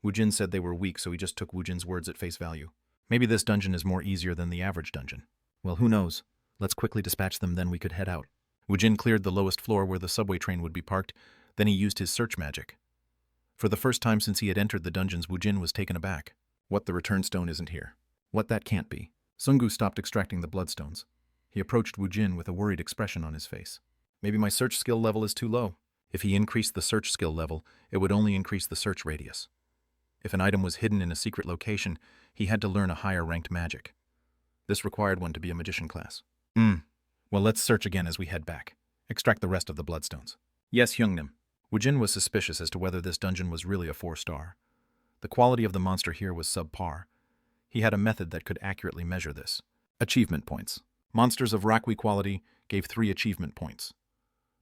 Woojin said they were weak, so he just took Woojin's words at face value. Maybe this dungeon is more easier than the average dungeon. Well, who knows? Let's quickly dispatch them, then we could head out. Woojin cleared the lowest floor where the subway train would be parked, then he used his search magic. For the first time since he had entered the dungeons, Woojin was taken aback. What, the return stone isn't here? What, that can't be? Sungu stopped extracting the bloodstones. He approached Woojin with a worried expression on his face. Maybe my search skill level is too low. If he increased the search skill level, it would only increase the search radius. If an item was hidden in a secret location, he had to learn a higher ranked magic. This required one to be a magician class. Well, let's search again as we head back. Extract the rest of the bloodstones. Yes, Hyungnim. Woojin was suspicious as to whether this dungeon was really a 4-star. The quality of the monster here was subpar. He had a method that could accurately measure this. Achievement points. Monsters of Rakwi quality gave 3 achievement points.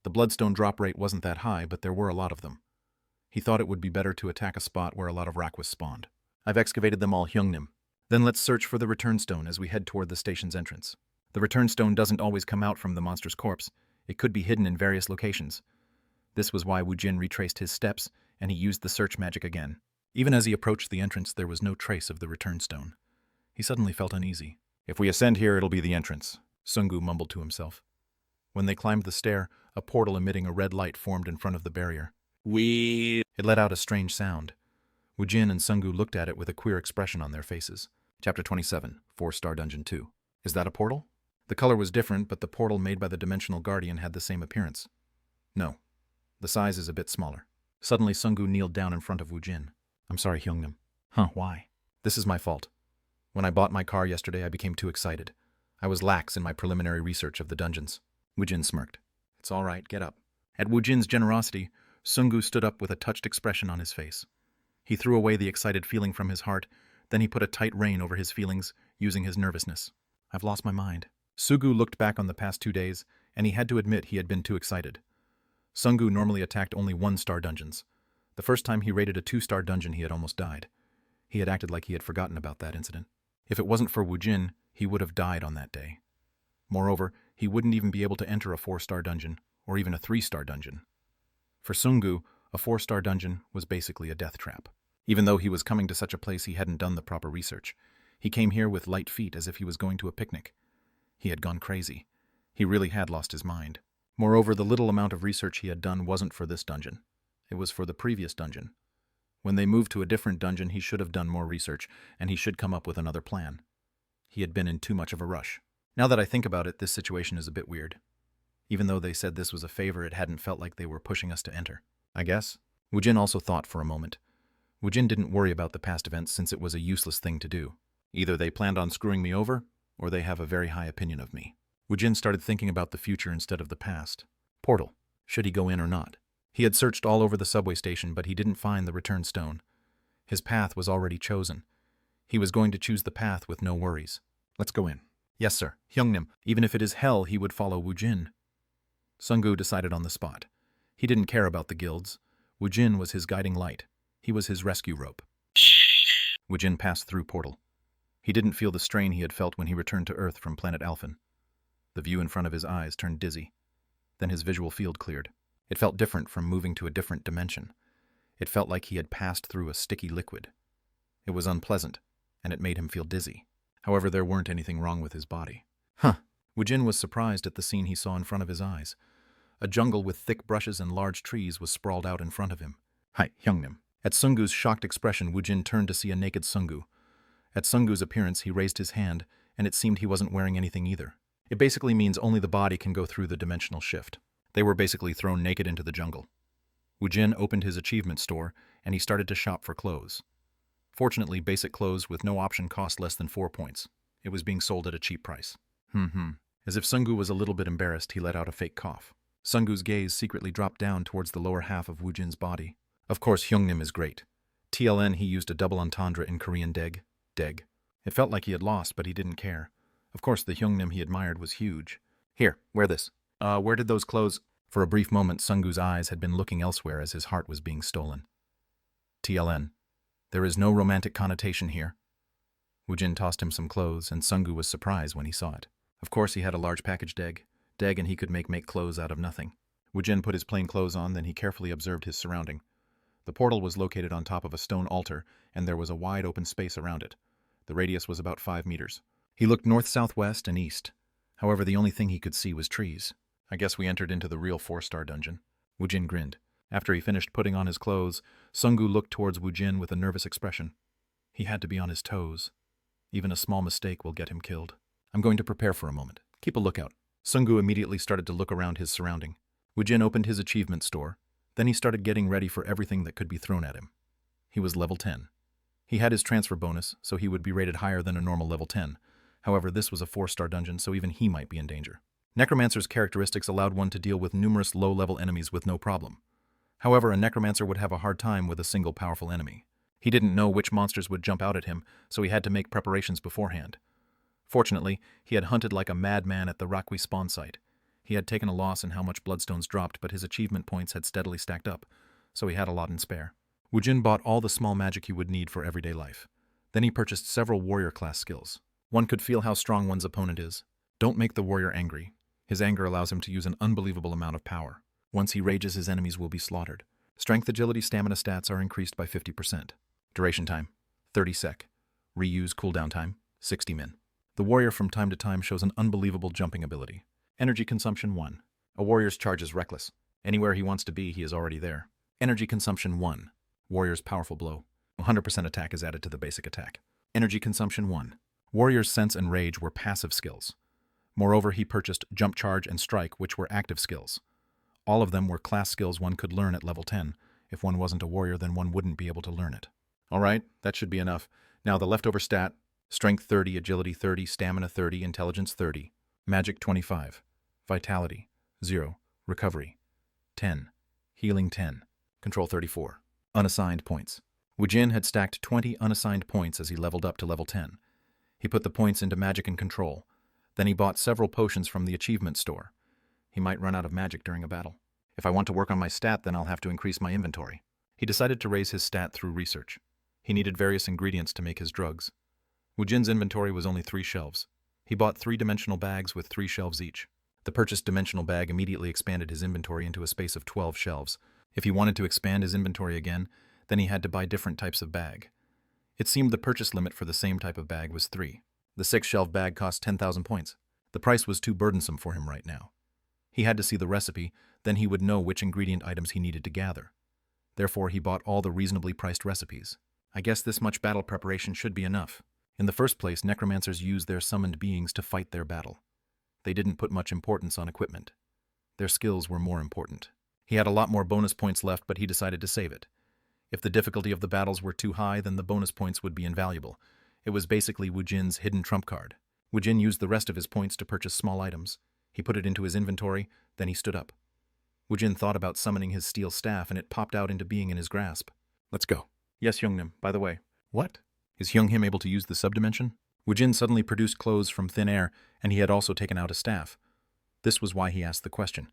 The bloodstone drop rate wasn't that high, but there were a lot of them. He thought it would be better to attack a spot where a lot of Rakwas spawned. I've excavated them all, Hyungnim. Then let's search for the return stone as we head toward the station's entrance. The return stone doesn't always come out from the monster's corpse. It could be hidden in various locations. This was why Woojin retraced his steps, and he used the search magic again. Even as he approached the entrance, there was no trace of the return stone. He suddenly felt uneasy. If we ascend here, it'll be the entrance, Sungu mumbled to himself. When they climbed the stair, a portal emitting a red light formed in front of the barrier. It let out a strange sound. Woojin and Sungu looked at it with a queer expression on their faces. Chapter 27, 4-Star Dungeon 2. Is that a portal? The color was different, but the portal made by the Dimensional Guardian had the same appearance. No. The size is a bit smaller. Suddenly, Sungu kneeled down in front of Woojin. I'm sorry, Hyungnim. Why? This is my fault. When I bought my car yesterday, I became too excited. I was lax in my preliminary research of the dungeons. Woojin smirked. It's all right, get up. At Woojin's generosity, Sungu stood up with a touched expression on his face. He threw away the excited feeling from his heart, then he put a tight rein over his feelings, using his nervousness. I've lost my mind. Sugu looked back on the past 2 days, and he had to admit he had been too excited. Sungu normally attacked only 1-star dungeons. The first time he raided a 2-star dungeon, he had almost died. He had acted like he had forgotten about that incident. If it wasn't for Woojin, he would have died on that day. Moreover, he wouldn't even be able to enter a 4-star dungeon, or even a 3-star dungeon. For Sungu, a 4-star dungeon was basically a death trap. Even though he was coming to such a place, he hadn't done the proper research. He came here with light feet as if he was going to a picnic. He had gone crazy. He really had lost his mind. Moreover, the little amount of research he had done wasn't for this dungeon. It was for the previous dungeon. When they moved to a different dungeon, he should have done more research, and he should come up with another plan. He had been in too much of a rush. Now that I think about it, this situation is a bit weird. Even though they said this was a favor, it hadn't felt like they were pushing us to enter. I guess. Woojin also thought for a moment. Woojin didn't worry about the past events since it was a useless thing to do. Either they planned on screwing me over, or they have a very high opinion of me. Woojin started thinking about the future instead of the past. Portal. Should he go in or not? He had searched all over the subway station, but he didn't find the return stone. His path was already chosen. He was going to choose the path with no worries. Let's go in. Yes, sir. Hyungnim. Even if it is hell, he would follow Woojin. Sungu decided on the spot. He didn't care about the guilds. Woojin was his guiding light. He was his rescue rope. Woojin passed through portal. He didn't feel the strain he had felt when he returned to Earth from planet Alphen. The view in front of his eyes turned dizzy. Then his visual field cleared. It felt different from moving to a different dimension. It felt like he had passed through a sticky liquid. It was unpleasant, and it made him feel dizzy. However, there weren't anything wrong with his body. Woojin was surprised at the scene he saw in front of his eyes. A jungle with thick brushes and large trees was sprawled out in front of him. Hi, Hyungnim. At Sungu's shocked expression, Woojin turned to see a naked Sungu. At Sungu's appearance, he raised his hand, and it seemed he wasn't wearing anything either. It basically means only the body can go through the dimensional shift. They were basically thrown naked into the jungle. Woojin opened his achievement store, and he started to shop for clothes. Fortunately, basic clothes with no option cost less than 4 points. It was being sold at a cheap price. As if Sungu was a little bit embarrassed, he let out a fake cough. Sungu's gaze secretly dropped down towards the lower half of Woojin's body. Of course, Hyungnim is great. TLN, he used a double entendre in Korean deg. It felt like he had lost, but he didn't care. Of course, the Hyungnim he admired was huge. Here, wear this. Where did those clothes... For a brief moment, Sungu's eyes had been looking elsewhere as his heart was being stolen. TLN. There is no romantic connotation here. Woojin tossed him some clothes, and Sungu was surprised when he saw it. Of course, he had a large package deg, and he could make clothes out of nothing. Woojin put his plain clothes on, then he carefully observed his surrounding. The portal was located on top of a stone altar, and there was a wide open space around it. The radius was about 5 meters. He looked north, southwest, and east. However, the only thing he could see was trees. I guess we entered into the real 4-star dungeon. Woojin grinned. After he finished putting on his clothes, Sungu looked towards Woojin with a nervous expression. He had to be on his toes. Even a small mistake will get him killed. I'm going to prepare for a moment. Keep a lookout. Sungu immediately started to look around his surrounding. Woojin opened his achievement store. Then he started getting ready for everything that could be thrown at him. He was level 10. He had his transfer bonus, so he would be rated higher than a normal level 10. However, this was a 4-star dungeon, so even he might be in danger. Necromancer's characteristics allowed one to deal with numerous low-level enemies with no problem. However, a Necromancer would have a hard time with a single powerful enemy. He didn't know which monsters would jump out at him, so he had to make preparations beforehand. Fortunately, he had hunted like a madman at the Rakwi spawn site. He had taken a loss in how much bloodstones dropped, but his achievement points had steadily stacked up, so he had a lot in spare. Woojin bought all the small magic he would need for everyday life. Then he purchased several warrior-class skills. One could feel how strong one's opponent is. Don't make the warrior angry. His anger allows him to use an unbelievable amount of power. Once he rages, his enemies will be slaughtered. Strength, agility, stamina stats are increased by 50%. Duration time, 30 sec. Reuse cooldown time, 60 min. The warrior from time to time shows an unbelievable jumping ability. Energy consumption 1. A warrior's charge is reckless. Anywhere he wants to be, he is already there. Energy consumption 1. Warrior's powerful blow. 100% attack is added to the basic attack. Energy consumption 1. Warrior's sense and rage were passive skills. Moreover, he purchased jump, charge, and strike, which were active skills. All of them were class skills one could learn at level 10. If one wasn't a warrior, then one wouldn't be able to learn it. Alright, that should be enough. Now the leftover stat: Strength 30, Agility 30, Stamina 30, Intelligence 30, Magic 25, Vitality 0, Recovery 10, Healing 10, Control 34. Unassigned points. Woojin had stacked 20 unassigned points as he leveled up to level 10. He put the points into magic and control. Then he bought several potions from the achievement store. He might run out of magic during a battle. If I want to work on my stat, then I'll have to increase my inventory. He decided to raise his stat through research. He needed various ingredients to make his drugs. Woojin's inventory was only 3 shelves. He bought 3-dimensional bags with 3 shelves each. The purchased dimensional bag immediately expanded his inventory into a space of 12 shelves. If he wanted to expand his inventory again, then he had to buy different types of bag. It seemed the purchase limit for the same type of bag was 3. The 6-shelf bag cost 10,000 points. The price was too burdensome for him right now. He had to see the recipe, then he would know which ingredient items he needed to gather. Therefore, he bought all the reasonably priced recipes. I guess this much battle preparation should be enough. In the first place, necromancers use their summoned beings to fight their battle. They didn't put much importance on equipment. Their skills were more important. He had a lot more bonus points left, but he decided to save it. If the difficulty of the battles were too high, then the bonus points would be invaluable. It was basically Woojin's hidden trump card. Woojin used the rest of his points to purchase small items. He put it into his inventory, then he stood up. Woojin thought about summoning his steel staff, and it popped out into being in his grasp. Let's go. Yes, Youngnim, by the way. What? Is Younghim able to use the subdimension? Woojin suddenly produced clothes from thin air, and he had also taken out a staff. This was why he asked the question.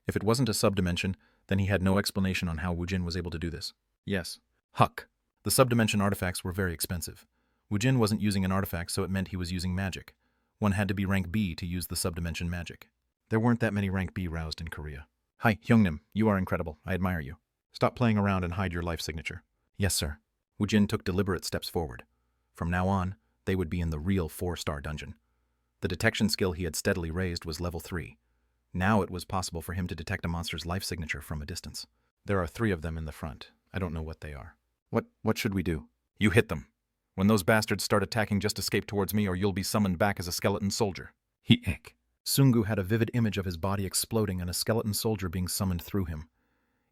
If it wasn't a subdimension, then he had no explanation on how Woojin was able to do this. Yes. Huck. The subdimension artifacts were very expensive. Woojin wasn't using an artifact, so it meant he was using magic. One had to be rank B to use the subdimension magic. There weren't that many rank B roused in Korea. Hi, Youngnim, you are incredible. I admire you. Stop playing around and hide your life signature. Yes, sir. Woojin took deliberate steps forward. From now on, they would be in the real 4-star dungeon. The detection skill he had steadily raised was level 3. Now it was possible for him to detect a monster's life signature from a distance. There are 3 of them in the front. I don't know what they are. What should we do? You hit them. When those bastards start attacking, just escape towards me or you'll be summoned back as a skeleton soldier. He-ek. Sungu had a vivid image of his body exploding and a skeleton soldier being summoned through him.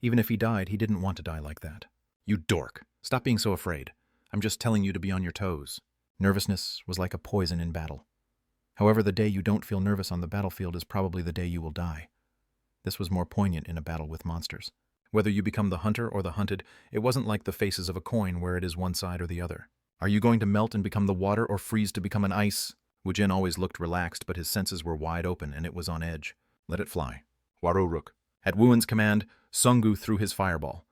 Even if he died, he didn't want to die like that. You dork. Stop being so afraid. I'm just telling you to be on your toes. Nervousness was like a poison in battle. However, the day you don't feel nervous on the battlefield is probably the day you will die. This was more poignant in a battle with monsters. Whether you become the hunter or the hunted, it wasn't like the faces of a coin where it is one side or the other. Are you going to melt and become the water or freeze to become an ice? Woojin always looked relaxed, but his senses were wide open and it was on edge. Let it fly. Waruruk. At Wuin's command, Sungu threw his fireball.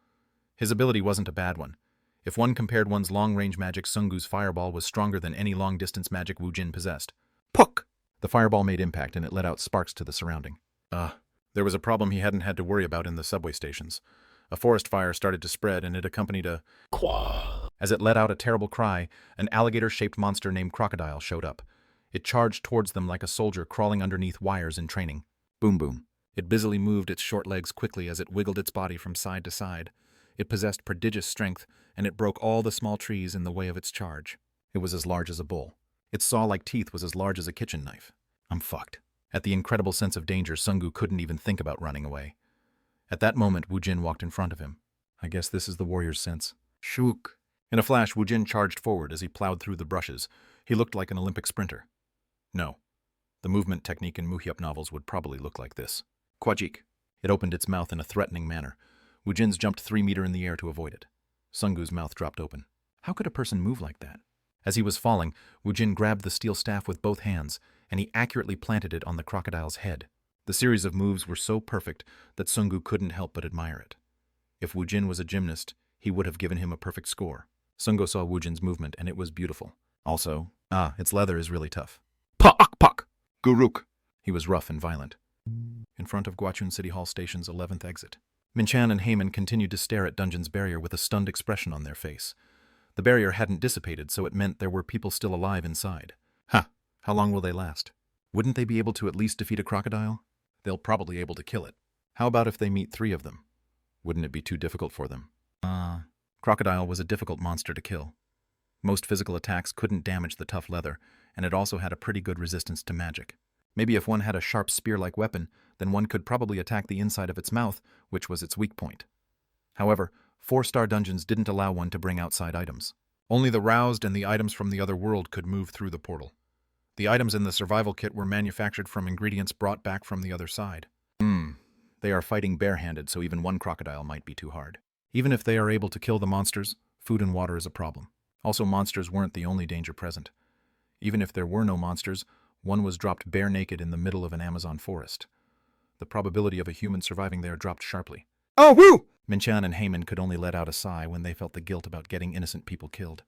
His ability wasn't a bad one. If one compared one's long-range magic, Sungu's fireball was stronger than any long-distance magic Woojin possessed. Puck! The fireball made impact and it let out sparks to the surrounding. There was a problem he hadn't had to worry about in the subway stations. A forest fire started to spread, and it accompanied a quah. As it let out a terrible cry, an alligator-shaped monster named Crocodile showed up. It charged towards them like a soldier crawling underneath wires in training. Boom boom. It busily moved its short legs quickly as it wiggled its body from side to side. It possessed prodigious strength, and it broke all the small trees in the way of its charge. It was as large as a bull. Its saw-like teeth was as large as a kitchen knife. I'm fucked. At the incredible sense of danger, Sungu couldn't even think about running away. At that moment, Woojin walked in front of him. I guess this is the warrior's sense. Shook. In a flash, Woojin charged forward as he plowed through the brushes. He looked like an Olympic sprinter. No. The movement technique in Muhyup novels would probably look like this. Kwajik. It opened its mouth in a threatening manner. Woojin's jumped 3 meters in the air to avoid it. Sungu's mouth dropped open. How could a person move like that? As he was falling, Woojin grabbed the steel staff with both hands, and he accurately planted it on the crocodile's head. The series of moves were so perfect that Sungu couldn't help but admire it. If Woojin was a gymnast, he would have given him a perfect score. Sungu saw Woojin's movement, and it was beautiful. Also, its leather is really tough. Pak! Guruk! He was rough and violent. In front of Gwachun City Hall Station's 11th exit, Minchan and Heyman continued to stare at Dungeon's barrier with a stunned expression on their face. The barrier hadn't dissipated, so it meant there were people still alive inside. How long will they last? Wouldn't they be able to at least defeat a crocodile? They'll probably be able to kill it. How about if they meet 3 of them? Wouldn't it be too difficult for them? Crocodile was a difficult monster to kill. Most physical attacks couldn't damage the tough leather, and it also had a pretty good resistance to magic. Maybe if one had a sharp spear-like weapon, then one could probably attack the inside of its mouth, which was its weak point. However, 4-star dungeons didn't allow one to bring outside items. Only the roused and the items from the other world could move through the portal. The items in the survival kit were manufactured from ingredients brought back from the other side. They are fighting barehanded, so even one crocodile might be too hard. Even if they are able to kill the monsters, food and water is a problem. Also, monsters weren't the only danger present. Even if there were no monsters, one was dropped bare naked in the middle of an Amazon forest. The probability of a human surviving there dropped sharply. Oh, woo! Minchan and Heyman could only let out a sigh when they felt the guilt about getting innocent people killed.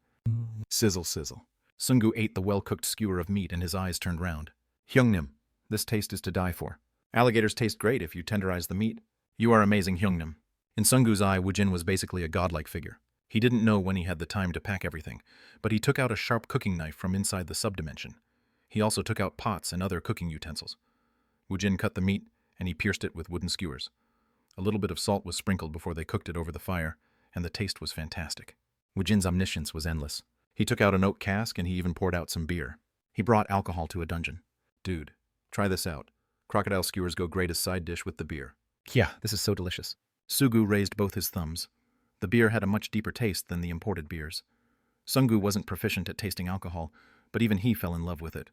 Sizzle, sizzle. Sungu ate the well-cooked skewer of meat and his eyes turned round. Hyungnim, this taste is to die for. Alligators taste great if you tenderize the meat. You are amazing, Hyungnim. In Sungu's eye, Woojin was basically a godlike figure. He didn't know when he had the time to pack everything, but he took out a sharp cooking knife from inside the subdimension. He also took out pots and other cooking utensils. Woojin cut the meat, and he pierced it with wooden skewers. A little bit of salt was sprinkled before they cooked it over the fire, and the taste was fantastic. Woojin's omniscience was endless. He took out an oak cask, and he even poured out some beer. He brought alcohol to a dungeon. Dude, try this out. Crocodile skewers go great as side dish with the beer. Yeah, this is so delicious. Sugu raised both his thumbs. The beer had a much deeper taste than the imported beers. Sungu wasn't proficient at tasting alcohol, but even he fell in love with it.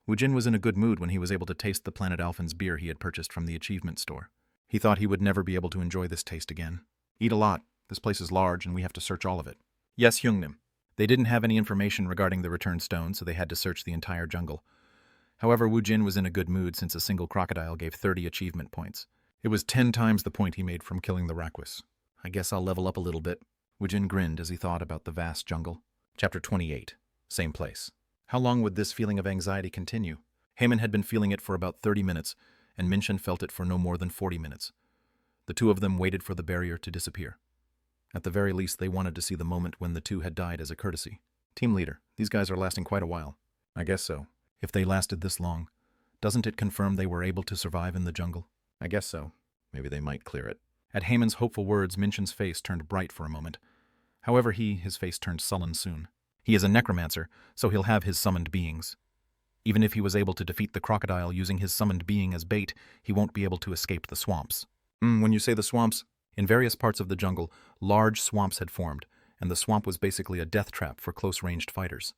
Woojin was in a good mood when he was able to taste the Planet Alphen's beer he had purchased from the achievement store. He thought he would never be able to enjoy this taste again. Eat a lot. This place is large and we have to search all of it. Yes, Hyungnim. They didn't have any information regarding the return stone, so they had to search the entire jungle. However, Woojin was in a good mood since a single crocodile gave 30 achievement points. It was 10 times the point he made from killing the Rakwis. I guess I'll level up a little bit. Woojin grinned as he thought about the vast jungle. Chapter 28. Same place. How long would this feeling of anxiety continue? Heyman had been feeling it for about 30 minutes, and Minchan felt it for no more than 40 minutes. The two of them waited for the barrier to disappear. At the very least, they wanted to see the moment when the two had died as a courtesy. Team leader, these guys are lasting quite a while. I guess so. If they lasted this long, doesn't it confirm they were able to survive in the jungle? I guess so. Maybe they might clear it. At Heyman's hopeful words, Minchan's face turned bright for a moment. However, his face turned sullen soon. He is a necromancer, so he'll have his summoned beings. Even if he was able to defeat the crocodile using his summoned being as bait, he won't be able to escape the swamps. When you say the swamps, in various parts of the jungle, large swamps had formed, and the swamp was basically a death trap for close-ranged fighters.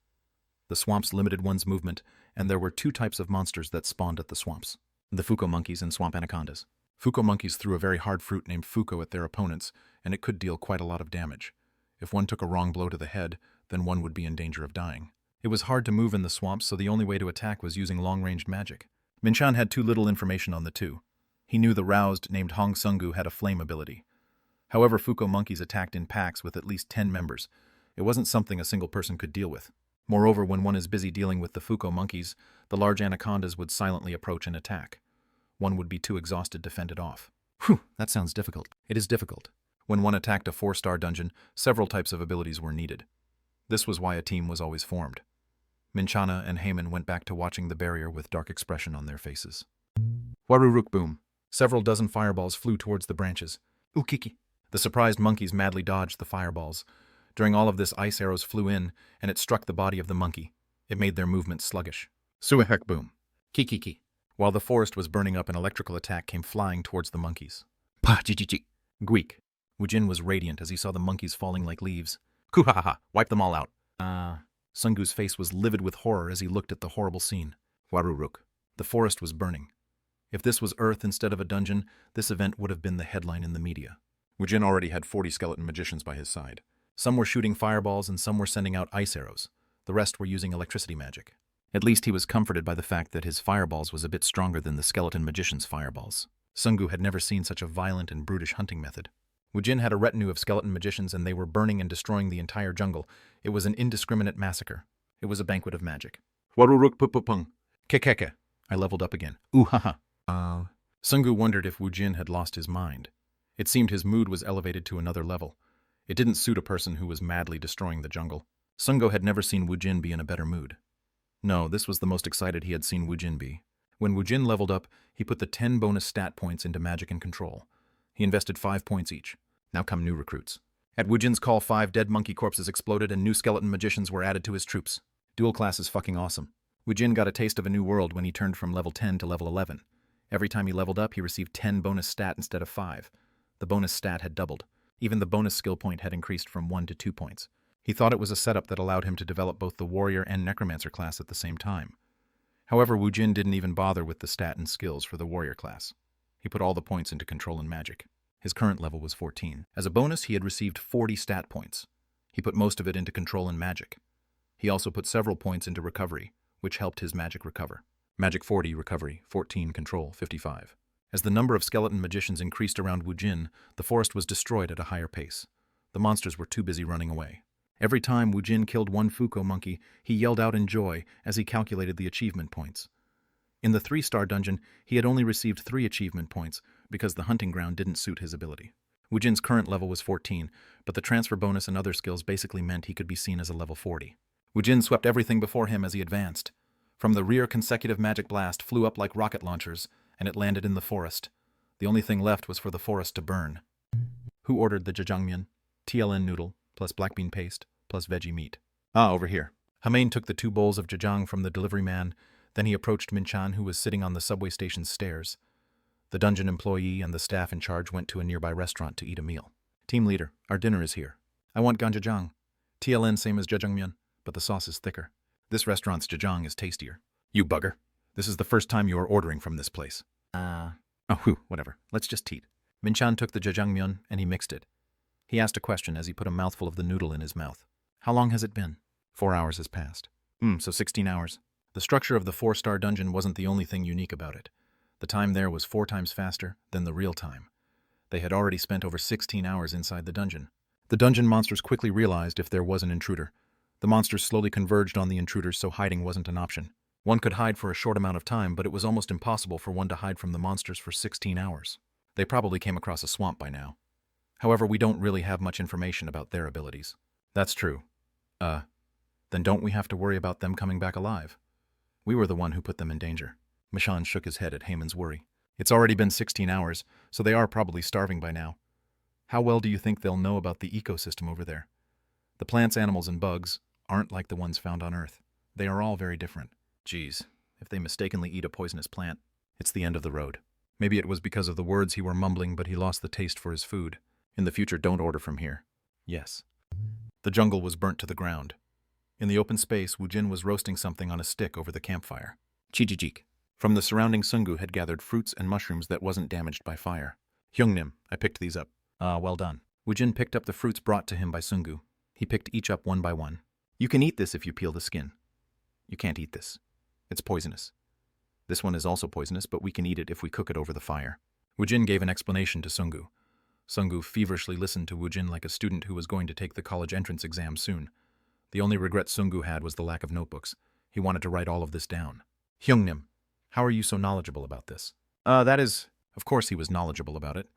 The swamps limited one's movement, and there were 2 types of monsters that spawned at the swamps: the Fuko monkeys and swamp anacondas. Fuko monkeys threw a very hard fruit named Fuko at their opponents, and it could deal quite a lot of damage. If one took a wrong blow to the head, then one would be in danger of dying. It was hard to move in the swamps, so the only way to attack was using long-ranged magic. Minchan had too little information on the two. He knew the roused named Hong Sungu had a flame ability. However, Fuko monkeys attacked in packs with at least 10 members. It wasn't something a single person could deal with. Moreover, when one is busy dealing with the Fuko monkeys, the large anacondas would silently approach and attack. One would be too exhausted to fend it off. That sounds difficult. It is difficult. When one attacked a 4-star dungeon, several types of abilities were needed. This was why a team was always formed. Minchana and Heyman went back to watching the barrier with dark expression on their faces. Waruruk boom. Several dozen fireballs flew towards the branches. Ukiki. The surprised monkeys madly dodged the fireballs. During all of this, ice arrows flew in, and it struck the body of the monkey. It made their movement sluggish. Suehek boom. Kikiki. While the forest was burning up, an electrical attack came flying towards the monkeys. Pa jijiji. Gweek. Woojin was radiant as he saw the monkeys falling like leaves. Kuhaha. Wipe them all out. Sungu's face was livid with horror as he looked at the horrible scene. Waruruk. The forest was burning. If this was Earth instead of a dungeon, this event would have been the headline in the media. Woojin already had 40 skeleton magicians by his side. Some were shooting fireballs and some were sending out ice arrows. The rest were using electricity magic. At least he was comforted by the fact that his fireballs was a bit stronger than the skeleton magician's fireballs. Sungu had never seen such a violent and brutish hunting method. Woojin had a retinue of skeleton magicians and they were burning and destroying the entire jungle. It was an indiscriminate massacre. It was a banquet of magic. Waruruk pupupung. Kekeke. I leveled up again. Ooh-ha-ha. Sungu wondered if Woojin had lost his mind. It seemed his mood was elevated to another level. It didn't suit a person who was madly destroying the jungle. Sungu had never seen Woojin be in a better mood. No, this was the most excited he had seen Woojin be. When Woojin leveled up, he put the 10 bonus stat points into magic and control. He invested 5 points each. Now come new recruits. At Woojin's call, 5 dead monkey corpses exploded and new skeleton magicians were added to his troops. Dual class is fucking awesome. Woojin got a taste of a new world when he turned from level 10 to level 11. Every time he leveled up, he received 10 bonus stat instead of 5. The bonus stat had doubled. Even the bonus skill point had increased from 1 to 2 points. He thought it was a setup that allowed him to develop both the warrior and necromancer class at the same time. However, Woojin didn't even bother with the stat and skills for the warrior class. He put all the points into control and magic. His current level was 14. As a bonus, he had received 40 stat points. He put most of it into control and magic. He also put several points into recovery, which helped his magic recover. Magic 40, recovery, 14, control, 55. As the number of skeleton magicians increased around Woojin, the forest was destroyed at a higher pace. The monsters were too busy running away. Every time Woojin killed one Fuko monkey, he yelled out in joy as he calculated the achievement points. In the 3-star dungeon, he had only received 3 achievement points because the hunting ground didn't suit his ability. Woojin's current level was 14, but the transfer bonus and other skills basically meant he could be seen as a level 40. Woojin swept everything before him as he advanced. From the rear, consecutive magic blast flew up like rocket launchers, and it landed in the forest. The only thing left was for the forest to burn. Who ordered the jjajangmyeon? TLN noodle, plus black bean paste, plus veggie meat. Over here. Hamain took the 2 bowls of jjajang from the delivery man. Then he approached Minchan, who was sitting on the subway station's stairs. The dungeon employee and the staff in charge went to a nearby restaurant to eat a meal. Team leader, our dinner is here. I want ganjajang. TLN same as jjajangmyeon, but the sauce is thicker. This restaurant's jjajang is tastier. You bugger. This is the first time you are ordering from this place. Whatever. Let's just eat. Minchan took the jjajangmyeon and he mixed it. He asked a question as he put a mouthful of the noodle in his mouth. How long has it been? 4 hours has passed. So 16 hours. The structure of the 4-star dungeon wasn't the only thing unique about it. The time there was 4 times faster than the real time. They had already spent over 16 hours inside the dungeon. The dungeon monsters quickly realized if there was an intruder. The monsters slowly converged on the intruders, so hiding wasn't an option. One could hide for a short amount of time, but it was almost impossible for one to hide from the monsters for 16 hours. They probably came across a swamp by now. However, we don't really have much information about their abilities. That's true. Then don't we have to worry about them coming back alive? We were the one who put them in danger. Mishan shook his head at Heyman's worry. It's already been 16 hours, so they are probably starving by now. How well do you think they'll know about the ecosystem over there? The plants, animals, and bugs aren't like the ones found on Earth. They are all very different. Geez, if they mistakenly eat a poisonous plant, it's the end of the road. Maybe it was because of the words he were mumbling, but he lost the taste for his food. In the future, don't order from here. Yes. The jungle was burnt to the ground. In the open space, Woojin was roasting something on a stick over the campfire. Chijijik. From the surrounding Sungu had gathered fruits and mushrooms that wasn't damaged by fire. Hyungnim, I picked these up. Well done. Woojin picked up the fruits brought to him by Sungu. He picked each up one by one. You can eat this if you peel the skin. You can't eat this. It's poisonous. This one is also poisonous, but we can eat it if we cook it over the fire. Woojin gave an explanation to Sungu. Sungu feverishly listened to Woojin like a student who was going to take the college entrance exam soon. The only regret Sungu had was the lack of notebooks. He wanted to write all of this down. Hyungnim, how are you so knowledgeable about this? Of course he was knowledgeable about it.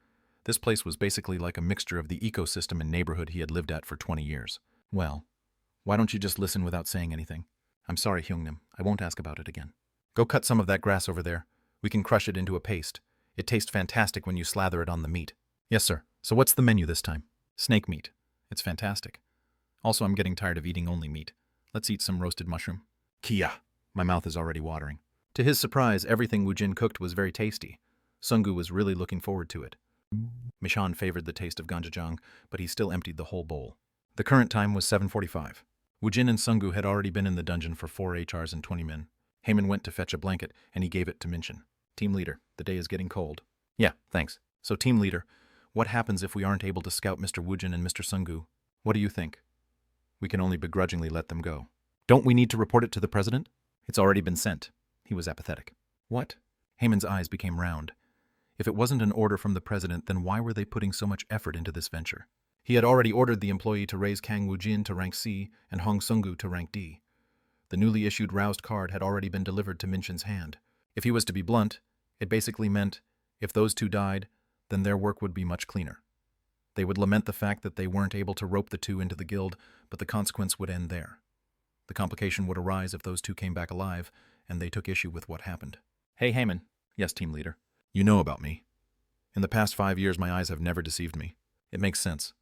This place was basically like a mixture of the ecosystem and neighborhood he had lived at for 20 years. Well, why don't you just listen without saying anything? I'm sorry, Hyungnim. I won't ask about it again. Go cut some of that grass over there. We can crush it into a paste. It tastes fantastic when you slather it on the meat. Yes, sir. So what's the menu this time? Snake meat. It's fantastic. Also, I'm getting tired of eating only meat. Let's eat some roasted mushroom. Kia! My mouth is already watering. To his surprise, everything Woojin cooked was very tasty. Sungu was really looking forward to it. Mishan favored the taste of ganjajang, but he still emptied the whole bowl. The current time was 7:45. Woojin and Sungu had already been in the dungeon for 4 HRs and 20 min. Heyman went to fetch a blanket, and he gave it to Minchin. Team leader, the day is getting cold. Yeah, thanks. So team leader, what happens if we aren't able to scout Mr. Woojin and Mr. Sungu? What do you think? We can only begrudgingly let them go. Don't we need to report it to the president? It's already been sent. He was apathetic. What? Heyman's eyes became round. If it wasn't an order from the president, then why were they putting so much effort into this venture? He had already ordered the employee to raise Kang Woojin to rank C and Hong Sungu to rank D. The newly issued roused card had already been delivered to Minchin's hand. If he was to be blunt, it basically meant, if those two died, then their work would be much cleaner. They would lament the fact that they weren't able to rope the two into the guild, but the consequence would end there. The complication would arise if those two came back alive, and they took issue with what happened. Hey, Heyman. Yes, team leader. You know about me. In the past 5 years, my eyes have never deceived me. It makes sense.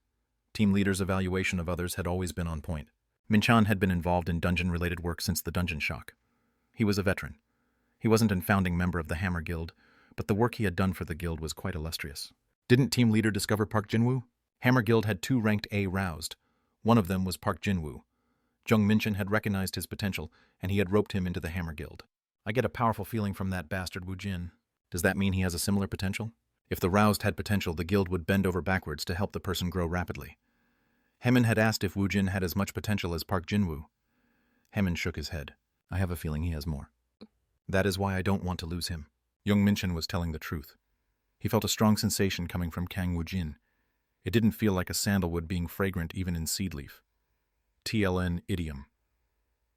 Team leader's evaluation of others had always been on point. Minchan had been involved in dungeon-related work since the dungeon shock. He was a veteran. He wasn't a founding member of the Hammer Guild, but the work he had done for the guild was quite illustrious. Didn't team leader discover Park Jinwoo? Hammer Guild had 2 ranked A roused. One of them was Park Jinwoo. Jung Minchin had recognized his potential, and he had roped him into the Hammer Guild. I get a powerful feeling from that bastard Woojin. Does that mean he has a similar potential? If the roused had potential, the guild would bend over backwards to help the person grow rapidly. Heyman had asked if Woojin had as much potential as Park Jinwoo. Heyman shook his head. I have a feeling he has more. That is why I don't want to lose him. Young Minchin was telling the truth. He felt a strong sensation coming from Kang Woojin. It didn't feel like a sandalwood being fragrant even in seed leaf. TLN idiom.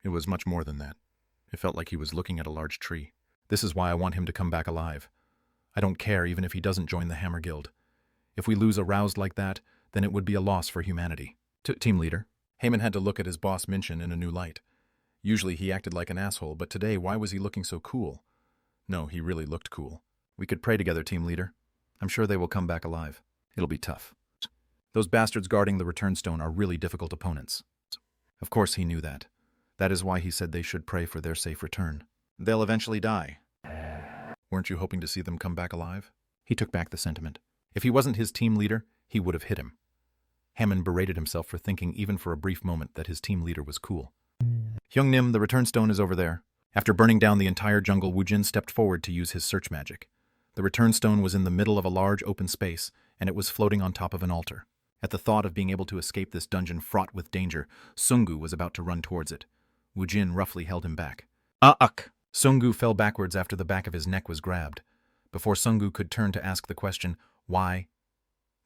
It was much more than that. It felt like he was looking at a large tree. This is why I want him to come back alive. I don't care even if he doesn't join the Hammer Guild. If we lose a roused like that, then it would be a loss for humanity. Team leader. Heyman had to look at his boss Minchin in a new light. Usually he acted like an asshole, but today why was he looking so cool? No, he really looked cool. We could pray together, team leader. I'm sure they will come back alive. It'll be tough. Those bastards guarding the return stone are really difficult opponents. Of course he knew that. That is why he said they should pray for their safe return. They'll eventually die. Weren't you hoping to see them come back alive? He took back the sentiment. If he wasn't his team leader, he would have hit him. Hammond berated himself for thinking even for a brief moment that his team leader was cool. Hyungnim, the return stone is over there. After burning down the entire jungle, Woojin stepped forward to use his search magic. The return stone was in the middle of a large open space, and it was floating on top of an altar. At the thought of being able to escape this dungeon fraught with danger, Sungu was about to run towards it. Woojin roughly held him back. Sungu fell backwards after the back of his neck was grabbed. Before Sungu could turn to ask the question, why?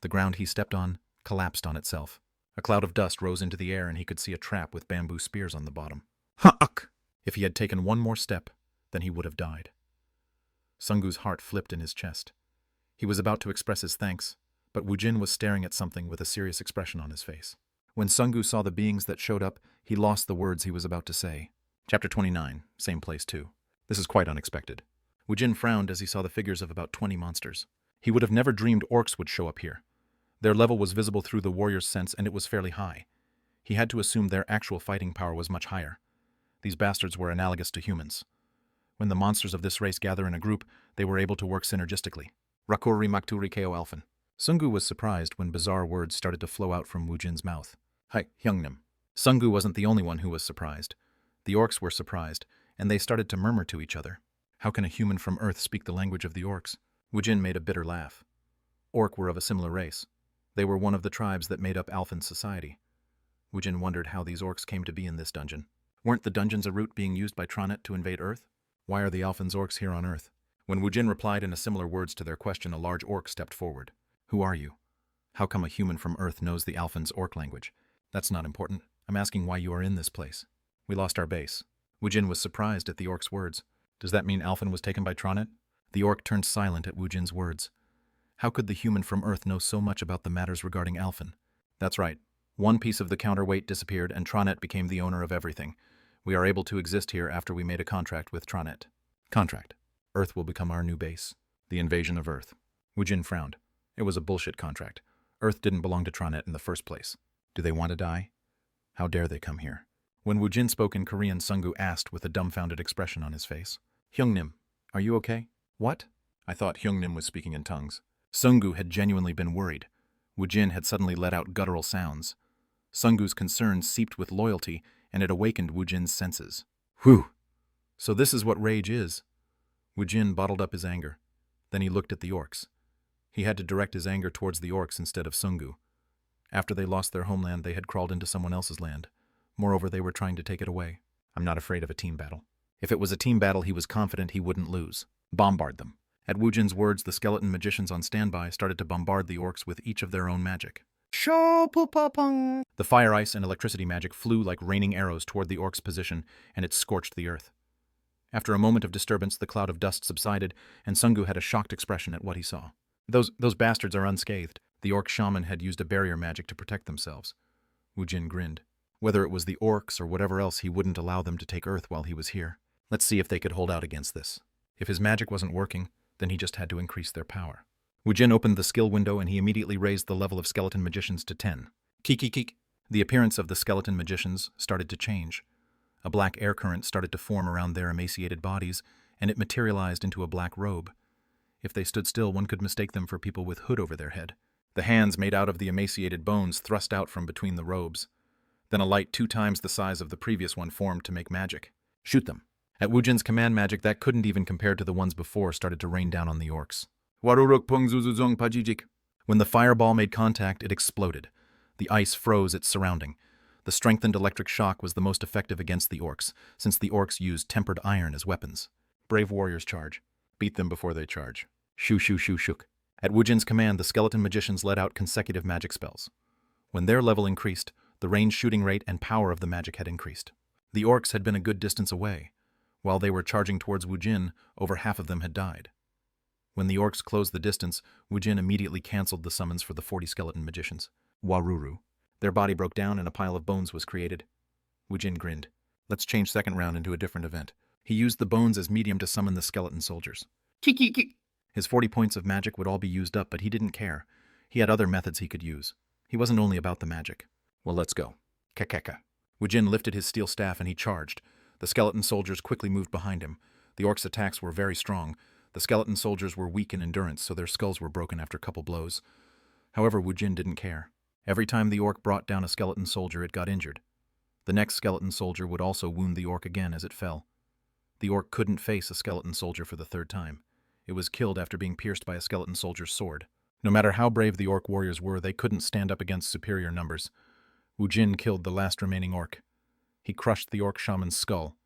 The ground he stepped on collapsed on itself. A cloud of dust rose into the air and he could see a trap with bamboo spears on the bottom. If he had taken one more step, then he would have died. Sungu's heart flipped in his chest. He was about to express his thanks, but Woojin was staring at something with a serious expression on his face. When Sungu saw the beings that showed up, he lost the words he was about to say. Chapter 29, same place too. This is quite unexpected. Woojin frowned as he saw the figures of about 20 monsters. He would have never dreamed orcs would show up here. Their level was visible through the warrior's sense, and it was fairly high. He had to assume their actual fighting power was much higher. These bastards were analogous to humans. When the monsters of this race gather in a group, they were able to work synergistically. Rakuri Makturi Ko Alphen. Sungu was surprised when bizarre words started to flow out from Woojin's mouth. Hi, Hyungnim. Sungu wasn't the only one who was surprised. The orcs were surprised, and they started to murmur to each other. How can a human from Earth speak the language of the orcs? Woojin made a bitter laugh. Orc were of a similar race. They were one of the tribes that made up Alphen's society. Woojin wondered how these orcs came to be in this dungeon. Weren't the dungeons a route being used by Tronet to invade Earth? Why are the Alphen's orcs here on Earth? When Woojin replied in a similar words to their question, a large orc stepped forward. Who are you? How come a human from Earth knows the Alphen's orc language? That's not important. I'm asking why you are in this place. We lost our base. Woojin was surprised at the orc's words. Does that mean Alphen was taken by Tronet? The orc turned silent at Woojin's words. How could the human from Earth know so much about the matters regarding Alphen? That's right. One piece of the counterweight disappeared and Tronet became the owner of everything. We are able to exist here after we made a contract with Tronet. Contract. Earth will become our new base. The invasion of Earth. Woojin frowned. It was a bullshit contract. Earth didn't belong to Tronet in the first place. Do they want to die? How dare they come here? When Woojin spoke in Korean, Sungu asked with a dumbfounded expression on his face. Hyungnim, are you okay? What? I thought Hyungnim was speaking in tongues. Sungu had genuinely been worried. Woojin had suddenly let out guttural sounds. Sungu's concern seeped with loyalty, and it awakened Woojin's senses. Whew! So this is what rage is. Woojin bottled up his anger. Then he looked at the orcs. He had to direct his anger towards the orcs instead of Sungu. After they lost their homeland, they had crawled into someone else's land. Moreover, they were trying to take it away. I'm not afraid of a team battle. If it was a team battle, he was confident he wouldn't lose. Bombard them. At Woojin's words, the skeleton magicians on standby started to bombard the orcs with each of their own magic. The fire, ice, and electricity magic flew like raining arrows toward the orcs' position, and it scorched the earth. After a moment of disturbance, the cloud of dust subsided, and Sungu had a shocked expression at what he saw. Those bastards are unscathed. The orc shaman had used a barrier magic to protect themselves. Woojin grinned. Whether it was the orcs or whatever else, he wouldn't allow them to take Earth while he was here. Let's see if they could hold out against this. If his magic wasn't working, then he just had to increase their power. Woojin opened the skill window and he immediately raised the level of skeleton magicians to 10. Keek. The appearance of the skeleton magicians started to change. A black air current started to form around their emaciated bodies, and it materialized into a black robe. If they stood still, one could mistake them for people with hood over their head. The hands made out of the emaciated bones thrust out from between the robes. Then a light 2 times the size of the previous one formed to make magic. Shoot them. At Woojin's command, magic that couldn't even compare to the ones before started to rain down on the orcs. When the fireball made contact, it exploded. The ice froze its surrounding. The strengthened electric shock was the most effective against the orcs, since the orcs used tempered iron as weapons. Brave warriors charge. Beat them before they charge. Shook. At Woojin's command, the skeleton magicians let out consecutive magic spells. When their level increased, the range shooting rate and power of the magic had increased. The orcs had been a good distance away. While they were charging towards Woojin, over half of them had died. When the orcs closed the distance, Woojin immediately canceled the summons for the 40 skeleton magicians. Waruru. Their body broke down and a pile of bones was created. Woojin grinned. Let's change second round into a different event. He used the bones as medium to summon the skeleton soldiers. His 40 points of magic would all be used up, but he didn't care. He had other methods he could use. He wasn't only about the magic. Well, let's go. Kekeka. Woojin lifted his steel staff and he charged. The skeleton soldiers quickly moved behind him. The orcs' attacks were very strong. The skeleton soldiers were weak in endurance, so their skulls were broken after a couple blows. However, Woojin didn't care. Every time the orc brought down a skeleton soldier, it got injured. The next skeleton soldier would also wound the orc again as it fell. The orc couldn't face a skeleton soldier for the 3rd time. It was killed after being pierced by a skeleton soldier's sword. No matter how brave the orc warriors were, they couldn't stand up against superior numbers. Woojin killed the last remaining orc. He crushed the orc shaman's skull.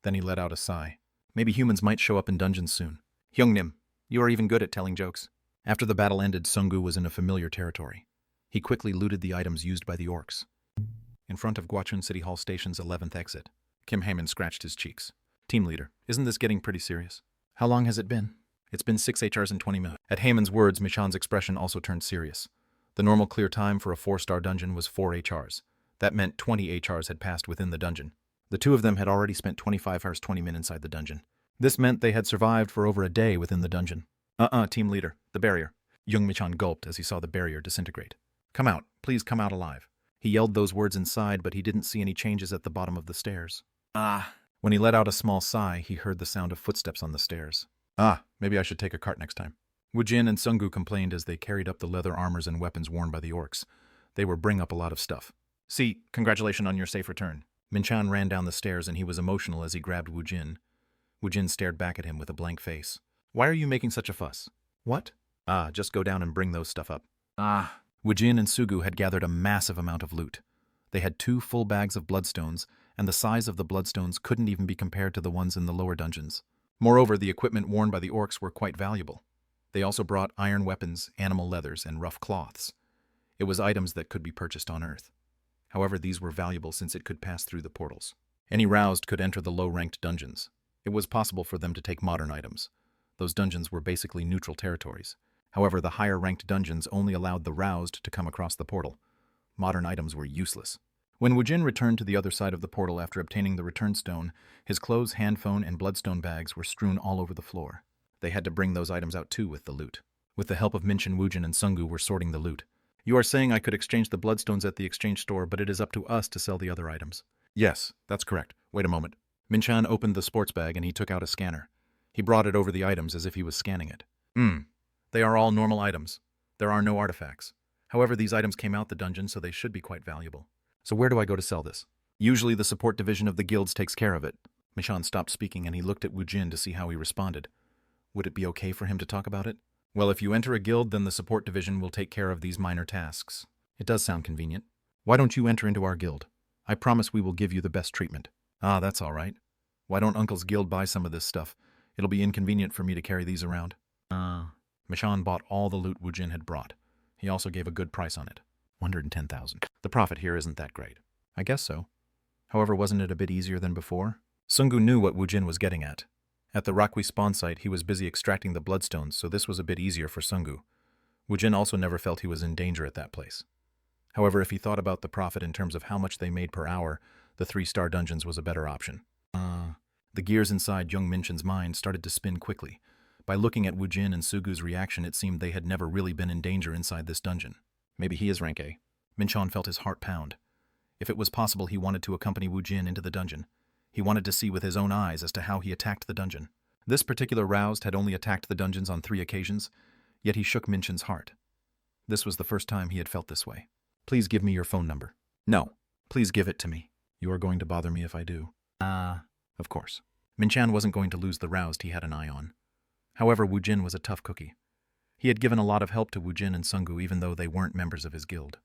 Then he let out a sigh. Maybe humans might show up in dungeons soon. Hyungnim, you are even good at telling jokes. After the battle ended, Sungu was in a familiar territory. He quickly looted the items used by the orcs. In front of Gwacheon City Hall Station's 11th exit, Kim Haemin scratched his cheeks. Team leader, isn't this getting pretty serious? How long has it been? It's been 6 HRs and 20 minutes. At Haemin's words, Michan's expression also turned serious. The normal clear time for a 4-star dungeon was 4 HRs. That meant 20 HRs had passed within the dungeon. The 2 of them had already spent 25 hours 20 minutes inside the dungeon. This meant they had survived for over a day within the dungeon. Team leader, the barrier. Young Michan gulped as he saw the barrier disintegrate. Come out, please come out alive. He yelled those words inside, but he didn't see any changes at the bottom of the stairs. When he let out a small sigh, he heard the sound of footsteps on the stairs. Maybe I should take a cart next time. Woojin and Sungu complained as they carried up the leather armors and weapons worn by the orcs. They were bring up a lot of stuff. See, congratulations on your safe return. Minchan ran down the stairs and he was emotional as he grabbed Woojin. Woojin stared back at him with a blank face. Why are you making such a fuss? What? Just go down and bring those stuff up. Woojin and Sugu had gathered a massive amount of loot. They had 2 full bags of bloodstones, and the size of the bloodstones couldn't even be compared to the ones in the lower dungeons. Moreover, the equipment worn by the orcs were quite valuable. They also brought iron weapons, animal leathers, and rough cloths. It was items that could be purchased on Earth. However, these were valuable since it could pass through the portals. Any roused could enter the low-ranked dungeons. It was possible for them to take modern items. Those dungeons were basically neutral territories. However, the higher-ranked dungeons only allowed the roused to come across the portal. Modern items were useless. When Woojin returned to the other side of the portal after obtaining the return stone, his clothes, handphone, and bloodstone bags were strewn all over the floor. They had to bring those items out too with the loot. With the help of Minchan, Woojin, and Sungu were sorting the loot. You are saying I could exchange the bloodstones at the exchange store, but it is up to us to sell the other items. Yes, that's correct. Wait a moment. Minchan opened the sports bag and he took out a scanner. He brought it over the items as if he was scanning it. They are all normal items. There are no artifacts. However, these items came out the dungeon, so they should be quite valuable. So where do I go to sell this? Usually the support division of the guilds takes care of it. Minchan stopped speaking and he looked at Woojin to see how he responded. Would it be okay for him to talk about it? Well, if you enter a guild, then the support division will take care of these minor tasks. It does sound convenient. Why don't you enter into our guild? I promise we will give you the best treatment. Ah, that's all right. Why don't Uncle's guild buy some of this stuff? It'll be inconvenient for me to carry these around. Minchan bought all the loot Woojin had brought. He also gave a good price on it. 110,000. The profit here isn't that great. I guess so. However, wasn't it a bit easier than before? Sungu knew what Woojin was getting at. At the Rakwi spawn site, he was busy extracting the bloodstones, so this was a bit easier for Sungu. Woojin also never felt he was in danger at that place. However, if he thought about the profit in terms of how much they made per hour, the 3-star dungeons was a better option. The gears inside young Minchan's mind started to spin quickly. By looking at Woojin and Sugu's reaction, it seemed they had never really been in danger inside this dungeon. Maybe he is rank A. Minchan felt his heart pound. If it was possible, he wanted to accompany Woojin into the dungeon. He wanted to see with his own eyes as to how he attacked the dungeon. This particular roused had only attacked the dungeons on 3 occasions, yet he shook Minchan's heart. This was the first time he had felt this way. Please give me your phone number. No, please give it to me. You are going to bother me if I do. Of course. Minchan wasn't going to lose the roused he had an eye on. However, Woojin was a tough cookie. He had given a lot of help to Woojin and Sungu even though they weren't members of his guild.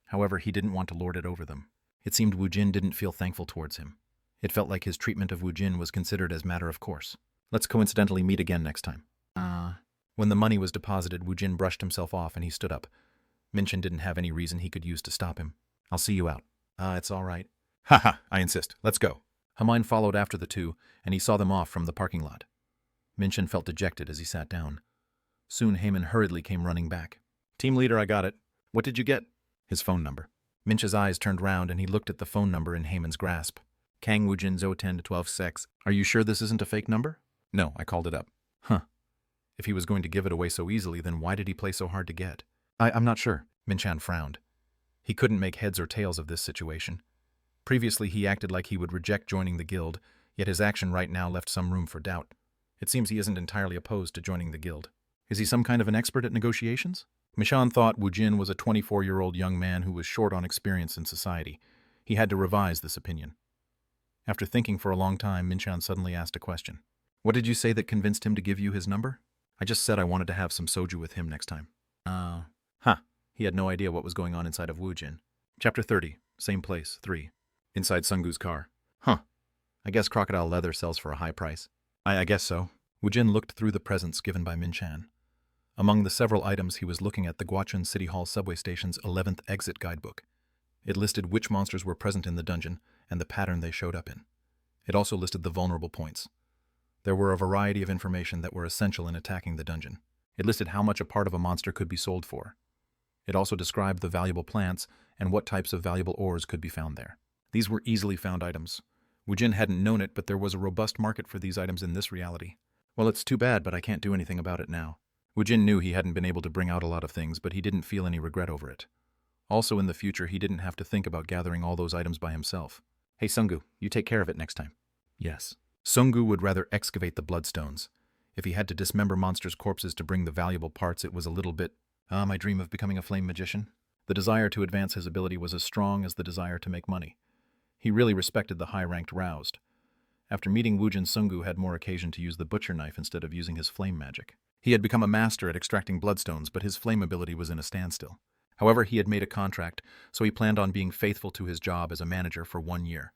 However, he didn't want to lord it over them. It seemed Woojin didn't feel thankful towards him. It felt like his treatment of Woojin was considered as matter of course. Let's coincidentally meet again next time. When the money was deposited, Woojin brushed himself off and he stood up. Minchan didn't have any reason he could use to stop him. I'll see you out. It's all right. Haha, I insist. Let's go. Hamine followed after the two, and he saw them off from the parking lot. Minchan felt dejected as he sat down. Soon Heyman hurriedly came running back. Team leader, I got it. What did you get? His phone number. Minchan's eyes turned round and he looked at the phone number in Heyman's grasp. Kang Woojin 010-12-6. Are you sure this isn't a fake number? No, I called it up. If he was going to give it away so easily, then why did he play so hard to get? I'm not sure. Minchan frowned. He couldn't make heads or tails of this situation. Previously, he acted like he would reject joining the guild, yet his action right now left some room for doubt. It seems he isn't entirely opposed to joining the guild. Is he some kind of an expert at negotiations? Minchan thought Woojin was a 24-year-old young man who was short on experience in society. He had to revise this opinion. After thinking for a long time, Minchan suddenly asked a question. What did you say that convinced him to give you his number? I just said I wanted to have some soju with him next time. He had no idea what was going on inside of Woojin. Chapter 30. Same place, 3. Inside Sungu's car. I guess crocodile leather sells for a high price. I guess so. Woojin looked through the presents given by Minchan. Among the several items he was looking at the Guachun City Hall subway station's 11th exit guidebook. It listed which monsters were present in the dungeon and the pattern they showed up in. It also listed the vulnerable points. There were a variety of information that were essential in attacking the dungeon. It listed how much a part of a monster could be sold for. It also described the valuable plants and what types of valuable ores could be found there. These were easily found items. Woojin hadn't known it, but there was a robust market for these items in this reality. Well, it's too bad, but I can't do anything about it now. Woojin knew he hadn't been able to bring out a lot of things, but he didn't feel any regret over it. Also, in the future, he didn't have to think about gathering all those items by himself. Hey, Sungu, you take care of it next time. Yes. Sungu would rather excavate the bloodstones. If he had to dismember monsters' corpses to bring the valuable parts, it was a little bit... my dream of becoming a flame magician. The desire to advance his ability was as strong as the desire to make money. He really respected the high-ranked roused. After meeting Woojin, Sungu had more occasion to use the butcher knife instead of using his flame magic. He had become a master at extracting bloodstones, but his flame ability was in a standstill. However, he had made a contract, so he planned on being faithful to his job as a manager for 1 year.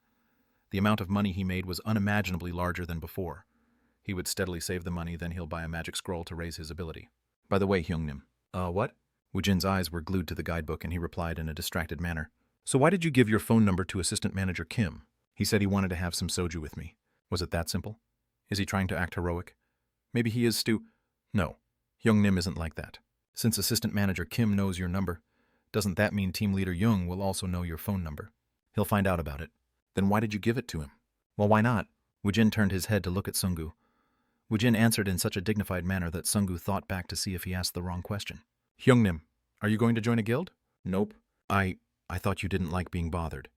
The amount of money he made was unimaginably larger than before. He would steadily save the money, then he'll buy a magic scroll to raise his ability. By the way, Hyungnim. What? Woojin's eyes were glued to the guidebook and he replied in a distracted manner. So why did you give your phone number to Assistant Manager Kim? He said he wanted to have some soju with me. Was it that simple? Is he trying to act heroic? Maybe he is No. Hyungnim isn't like that. Since Assistant Manager Kim knows your number, doesn't that mean Team Leader Jung will also know your phone number? He'll find out about it. Then why did you give it to him? Well, why not? Woojin turned his head to look at Sungu. Woojin answered in such a dignified manner that Sungu thought back to see if he asked the wrong question. Hyungnim, are you going to join a guild? Nope. I thought you didn't like being bothered.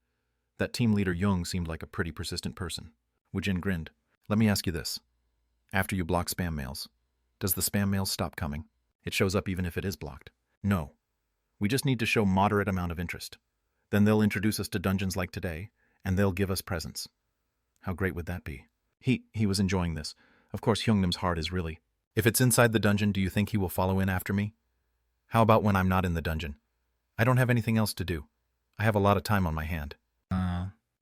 That Team Leader Jung seemed like a pretty persistent person. Woojin grinned. Let me ask you this. After you block spam mails, does the spam mail stop coming? It shows up even if it is blocked. No. We just need to show moderate amount of interest. Then they'll introduce us to dungeons like today, and they'll give us presents. How great would that be? He was enjoying this. Of course, Hyungnim's heart is really. If it's inside the dungeon, do you think he will follow in after me? How about when I'm not in the dungeon? I don't have anything else to do. I have a lot of time on my hand.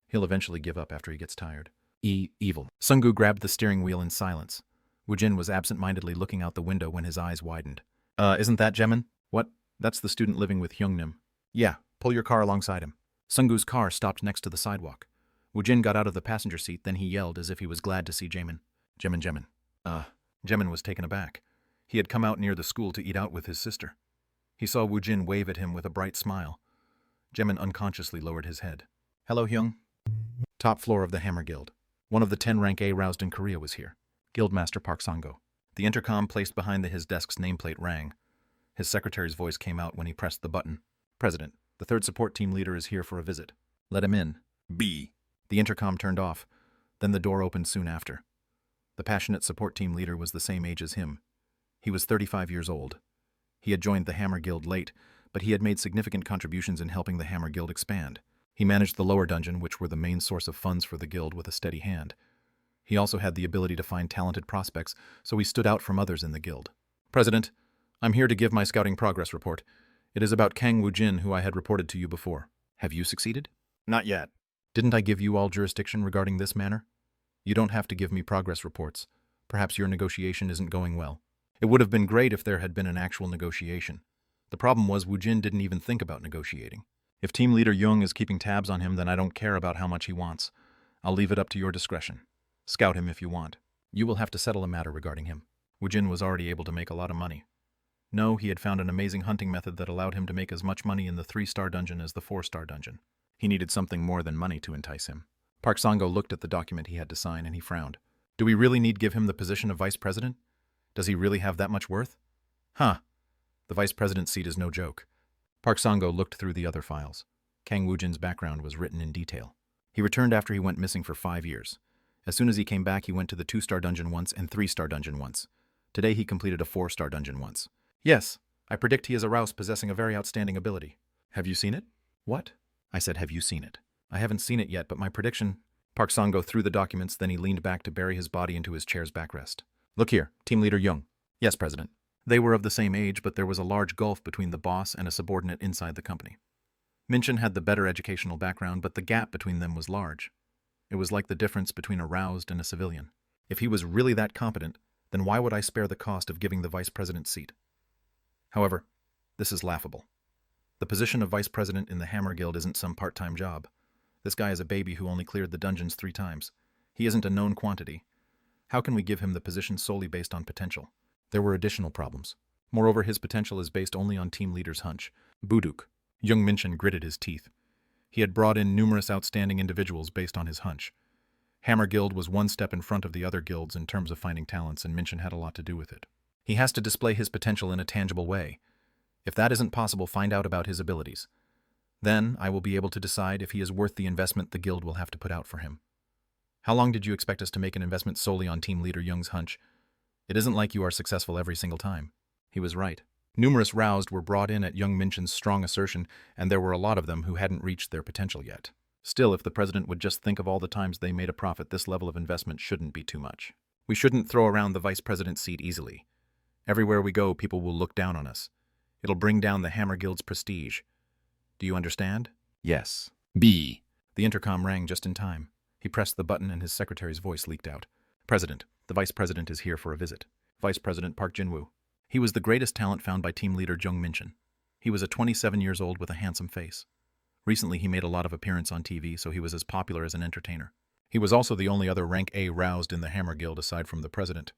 He'll eventually give up after he gets tired. Evil. Sungu grabbed the steering wheel in silence. Woojin was absent-mindedly looking out the window when his eyes widened. Isn't that Jemin? What? That's the student living with Hyungnim. Yeah, pull your car alongside him. Sungu's car stopped next to the sidewalk. Woojin got out of the passenger seat, then he yelled as if he was glad to see Jamin. Jamin. Jamin was taken aback. He had come out near the school to eat out with his sister. He saw Woojin wave at him with a bright smile. Jamin unconsciously lowered his head. Hello, Hyung. Top floor of the Hammer Guild. One of the 10 rank A roused in Korea was here. Guildmaster Park Sango. The intercom placed behind his desk's nameplate rang. His secretary's voice came out when he pressed the button. President, the 3rd support team leader is here for a visit. Let him in. B. The intercom turned off. Then the door opened soon after. The passionate support team leader was the same age as him. He was 35 years old. He had joined the Hammer Guild late, but he had made significant contributions in helping the Hammer Guild expand. He managed the lower dungeon, which were the main source of funds for the guild, with a steady hand. He also had the ability to find talented prospects, so he stood out from others in the guild. President, I'm here to give my scouting progress report. It is about Kang Woojin, who I had reported to you before. Have you succeeded? Not yet. Didn't I give you all jurisdiction regarding this matter? You don't have to give me progress reports. Perhaps your negotiation isn't going well. It would have been great if there had been an actual negotiation. The problem was Woojin didn't even think about negotiating. If Team Leader Jung is keeping tabs on him, then I don't care about how much he wants. I'll leave it up to your discretion. Scout him if you want. You will have to settle a matter regarding him. Woojin was already able to make a lot of money. No, he had found an amazing hunting method that allowed him to make as much money in the 3-star dungeon as the 4-star dungeon. He needed something more than money to entice him. Park Sango looked at the document he had to sign and he frowned. Do we really need give him the position of vice president? Does he really have that much worth? The vice president seat is no joke. Park Sango looked through the other files. Kang Woojin's background was written in detail. He returned after he went missing for 5 years. As soon as he came back, he went to the 2-star dungeon once and 3-star dungeon once. Today he completed a 4-star dungeon once. Yes, I predict he is a Rouse possessing a very outstanding ability. Have you seen it? What? I said, have you seen it? I haven't seen it yet, but my prediction... Park Sango threw the documents, then he leaned back to bury his body into his chair's backrest. Look here, Team Leader Jung. Yes, President. They were of the same age, but there was a large gulf between the boss and a subordinate inside the company. Minchin had the better educational background, but the gap between them was large. It was like the difference between a roused and a civilian. If he was really that competent, then why would I spare the cost of giving the vice president's seat? However, this is laughable. The position of vice president in the Hammer Guild isn't some part-time job. This guy is a baby who only cleared the dungeons 3 times. He isn't a known quantity. How can we give him the position solely based on potential? There were additional problems. Moreover, his potential is based only on team leader's hunch. Buduk. Young Minchin gritted his teeth. He had brought in numerous outstanding individuals based on his hunch. Hammer Guild was one step in front of the other guilds in terms of finding talents, and Minchin had a lot to do with it. He has to display his potential in a tangible way. If that isn't possible, find out about his abilities. Then I will be able to decide if he is worth the investment the guild will have to put out for him. How long did you expect us to make an investment solely on team leader Young's hunch? It isn't like you are successful every single time. He was right. Numerous roused were brought in at young Minchin's strong assertion, and there were a lot of them who hadn't reached their potential yet. Still, if the president would just think of all the times they made a profit, this level of investment shouldn't be too much. We shouldn't throw around the vice president's seat easily. Everywhere we go, people will look down on us. It'll bring down the Hammer Guild's prestige. Do you understand? Yes. B. The intercom rang just in time. He pressed the button and his secretary's voice leaked out. President, the vice president is here for a visit. Vice President Park Jinwoo. He was the greatest talent found by team leader Jung Minchin. He was a 27 years old with a handsome face. Recently he made a lot of appearance on TV, so he was as popular as an entertainer. He was also the only other rank A roused in the Hammer Guild aside from the president.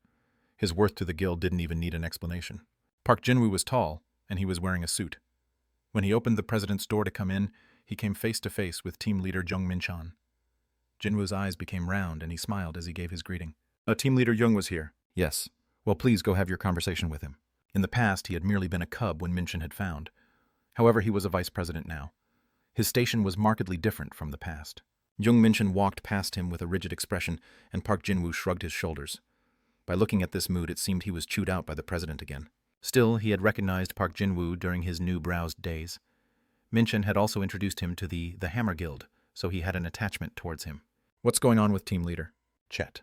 His worth to the guild didn't even need an explanation. Park Jinwoo was tall, and he was wearing a suit. When he opened the president's door to come in, he came face to face with team leader Jung Min-chan. Jinwoo's eyes became round, and he smiled as he gave his greeting. Team leader Jung was here. Yes. Well, please go have your conversation with him. In the past, he had merely been a cub when Min-chan had found. However, he was a vice president now. His station was markedly different from the past. Jung Min-chan walked past him with a rigid expression, and Park Jinwoo shrugged his shoulders. By looking at this mood, it seemed he was chewed out by the president again. Still, he had recognized Park Jinwoo during his new browsed days. Min-chan had also introduced him to the Hammer Guild, so he had an attachment towards him. What's going on with team leader? Chet.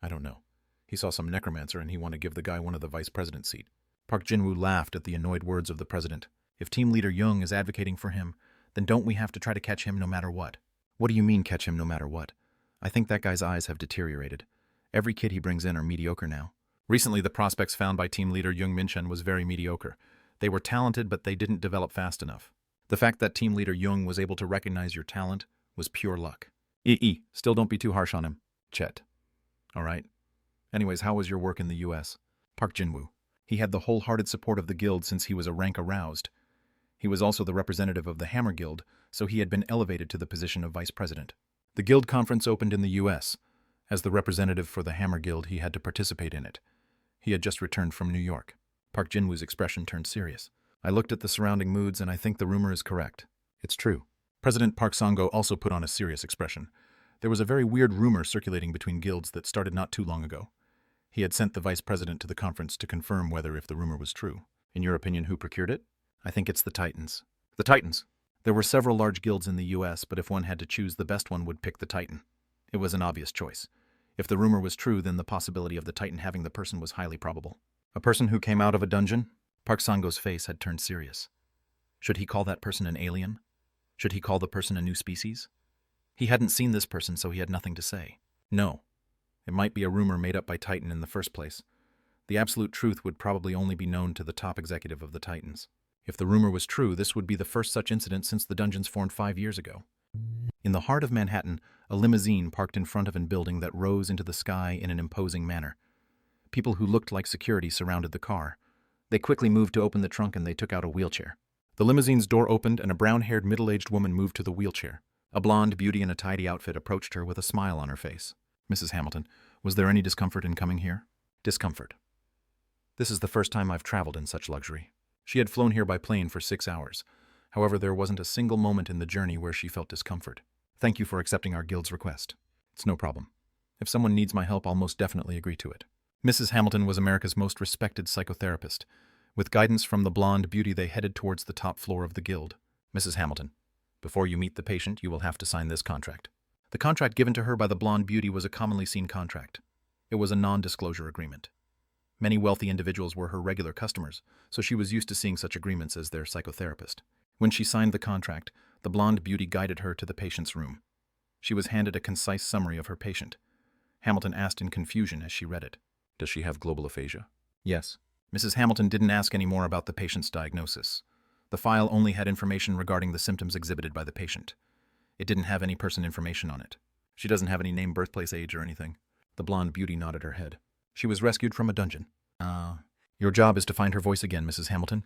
I don't know. He saw some necromancer and he wanted to give the guy one of the vice president's seat. Park Jinwoo laughed at the annoyed words of the president. If team leader Jung is advocating for him, then don't we have to try to catch him no matter what? What do you mean catch him no matter what? I think that guy's eyes have deteriorated. Every kid he brings in are mediocre now. Recently, the prospects found by team leader Jung Min-chan was very mediocre. They were talented, but they didn't develop fast enough. The fact that team leader Jung was able to recognize your talent was pure luck. Still don't be too harsh on him. Chet. All right. Anyways, how was your work in the U.S.? Park Jinwoo. He had the wholehearted support of the guild since he was a rank aroused. He was also the representative of the Hammer Guild, so he had been elevated to the position of vice president. The guild conference opened in the U.S. As the representative for the Hammer Guild, he had to participate in it. He had just returned from New York. Park Jinwoo's expression turned serious. I looked at the surrounding moods, and I think the rumor is correct. It's true. President Park Sang-go also put on a serious expression. There was a very weird rumor circulating between guilds that started not too long ago. He had sent the vice president to the conference to confirm whether if the rumor was true. In your opinion, who procured it? I think it's the Titans. The Titans? There were several large guilds in the U.S., but if one had to choose, the best one would pick the Titan. It was an obvious choice. If the rumor was true, then the possibility of the Titan having the person was highly probable. A person who came out of a dungeon? Park Sang-go's face had turned serious. Should he call that person an alien? Should he call the person a new species? He hadn't seen this person, so he had nothing to say. No. It might be a rumor made up by Titan in the first place. The absolute truth would probably only be known to the top executive of the Titans. If the rumor was true, this would be the first such incident since the dungeons formed 5 years ago. In the heart of Manhattan, a limousine parked in front of a building that rose into the sky in an imposing manner. People who looked like security surrounded the car. They quickly moved to open the trunk and they took out a wheelchair. The limousine's door opened and a brown-haired middle-aged woman moved to the wheelchair. A blonde beauty in a tidy outfit approached her with a smile on her face. Mrs. Hamilton, was there any discomfort in coming here? Discomfort. This is the first time I've traveled in such luxury. She had flown here by plane for 6 hours. However, there wasn't a single moment in the journey where she felt discomfort. Thank you for accepting our guild's request. It's no problem. If someone needs my help, I'll most definitely agree to it. Mrs. Hamilton was America's most respected psychotherapist. With guidance from the blonde beauty, they headed towards the top floor of the guild. Mrs. Hamilton, before you meet the patient, you will have to sign this contract. The contract given to her by the blonde beauty was a commonly seen contract. It was a non-disclosure agreement. Many wealthy individuals were her regular customers, so she was used to seeing such agreements as their psychotherapist. When she signed the contract, the blonde beauty guided her to the patient's room. She was handed a concise summary of her patient. Hamilton asked in confusion as she read it. Does she have global aphasia? Yes. Mrs. Hamilton didn't ask any more about the patient's diagnosis. The file only had information regarding the symptoms exhibited by the patient. It didn't have any person information on it. She doesn't have any name, birthplace, age, or anything. The blonde beauty nodded her head. She was rescued from a dungeon. Your job is to find her voice again, Mrs. Hamilton.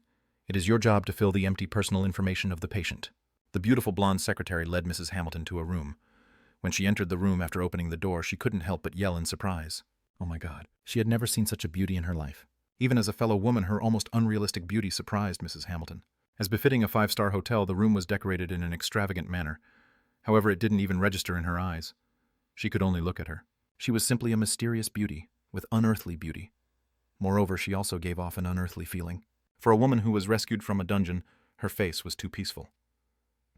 It is your job to fill the empty personal information of the patient. The beautiful blonde secretary led Mrs. Hamilton to a room. When she entered the room after opening the door, she couldn't help but yell in surprise. Oh my God. She had never seen such a beauty in her life. Even as a fellow woman, her almost unrealistic beauty surprised Mrs. Hamilton. As befitting a 5-star hotel, the room was decorated in an extravagant manner. However, it didn't even register in her eyes. She could only look at her. She was simply a mysterious beauty, with unearthly beauty. Moreover, she also gave off an unearthly feeling. For a woman who was rescued from a dungeon, her face was too peaceful.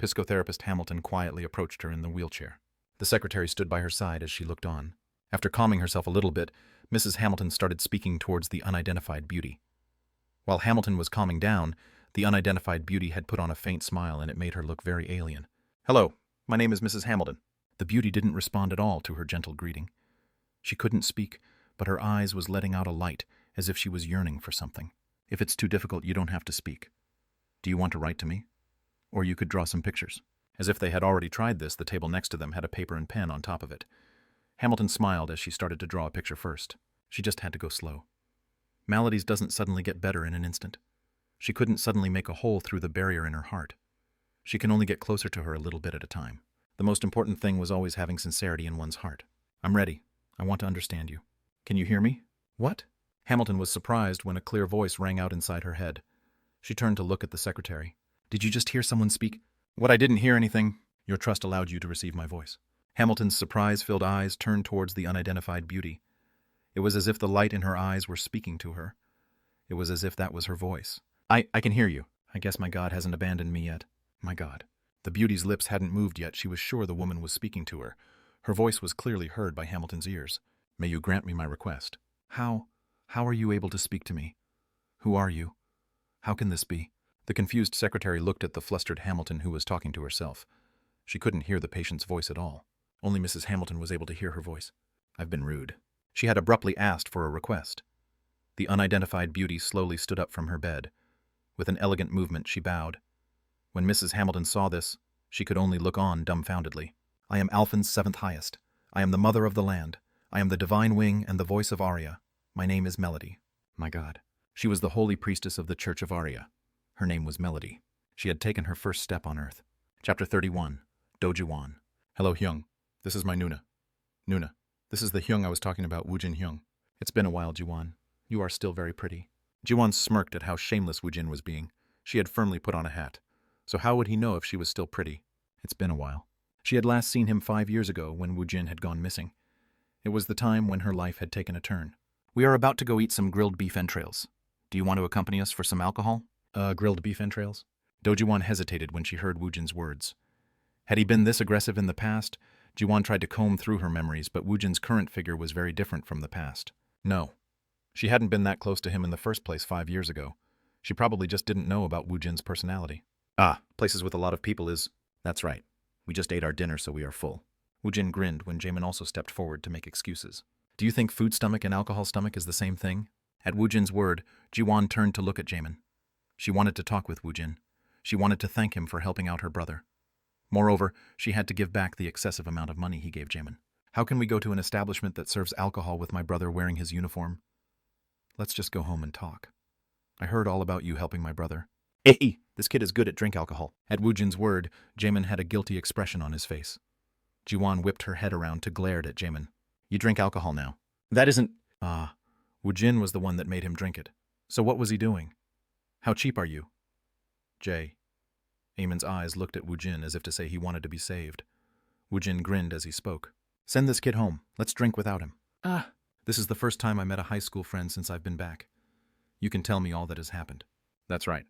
Psychotherapist Hamilton quietly approached her in the wheelchair. The secretary stood by her side as she looked on. After calming herself a little bit, Mrs. Hamilton started speaking towards the unidentified beauty. While Hamilton was calming down, the unidentified beauty had put on a faint smile and it made her look very alien. Hello, my name is Mrs. Hamilton. The beauty didn't respond at all to her gentle greeting. She couldn't speak, but her eyes was letting out a light as if she was yearning for something. If it's too difficult, you don't have to speak. Do you want to write to me? Or you could draw some pictures. As if they had already tried this, the table next to them had a paper and pen on top of it. Hamilton smiled as she started to draw a picture first. She just had to go slow. Maladies doesn't suddenly get better in an instant. She couldn't suddenly make a hole through the barrier in her heart. She can only get closer to her a little bit at a time. The most important thing was always having sincerity in one's heart. I'm ready. I want to understand you. Can you hear me? What? Hamilton was surprised when a clear voice rang out inside her head. She turned to look at the secretary. Did you just hear someone speak? What, I didn't hear anything. Your trust allowed you to receive my voice. Hamilton's surprise-filled eyes turned towards the unidentified beauty. It was as if the light in her eyes were speaking to her. It was as if that was her voice. I can hear you. I guess my God hasn't abandoned me yet. My God. The beauty's lips hadn't moved yet. She was sure the woman was speaking to her. Her voice was clearly heard by Hamilton's ears. May you grant me my request. How are you able to speak to me? Who are you? How can this be? The confused secretary looked at the flustered Hamilton, who was talking to herself. She couldn't hear the patient's voice at all. Only Mrs. Hamilton was able to hear her voice. I've been rude. She had abruptly asked for a request. The unidentified beauty slowly stood up from her bed. With an elegant movement, she bowed. When Mrs. Hamilton saw this, she could only look on dumbfoundedly. I am Alphen's seventh highest. I am the mother of the land. I am the divine wing and the voice of Arya. My name is Melody. My God. She was the holy priestess of the Church of Arya. Her name was Melody. She had taken her first step on Earth. Chapter 31. Do-Juan. Hello, Hyung. This is my Nuna. Nuna. This is the Hyung I was talking about, Woojin Hyung. It's been a while, Juan. You are still very pretty. Juan smirked at how shameless Woojin was being. She had firmly put on a hat. So how would he know if she was still pretty? It's been a while. She had last seen him 5 years ago when Woojin had gone missing. It was the time when her life had taken a turn. We are about to go eat some grilled beef entrails. Do you want to accompany us for some alcohol? Grilled beef entrails? Do-Juan hesitated when she heard Woojin's words. Had he been this aggressive in the past? Juan tried to comb through her memories, but Woojin's current figure was very different from the past. No. She hadn't been that close to him in the first place 5 years ago. She probably just didn't know about Woojin's personality. Places with a lot of people is... That's right. We just ate our dinner, so we are full. Woojin grinned when Jamin also stepped forward to make excuses. Do you think food stomach and alcohol stomach is the same thing? At Woojin's word, Jiwan turned to look at Jamin. She wanted to talk with Woojin. She wanted to thank him for helping out her brother. Moreover, she had to give back the excessive amount of money he gave Jamin. How can we go to an establishment that serves alcohol with my brother wearing his uniform? Let's just go home and talk. I heard all about you helping my brother. Hey, this kid is good at drink alcohol. At Woojin's word, Jamin had a guilty expression on his face. Jiwan whipped her head around to glare at Jamin. You drink alcohol now. That isn't... Woojin was the one that made him drink it. So what was he doing? How cheap are you? Jay. Eamon's eyes looked at Woojin as if to say he wanted to be saved. Woojin grinned as he spoke. Send this kid home. Let's drink without him. This is the first time I met a high school friend since I've been back. You can tell me all that has happened. That's right.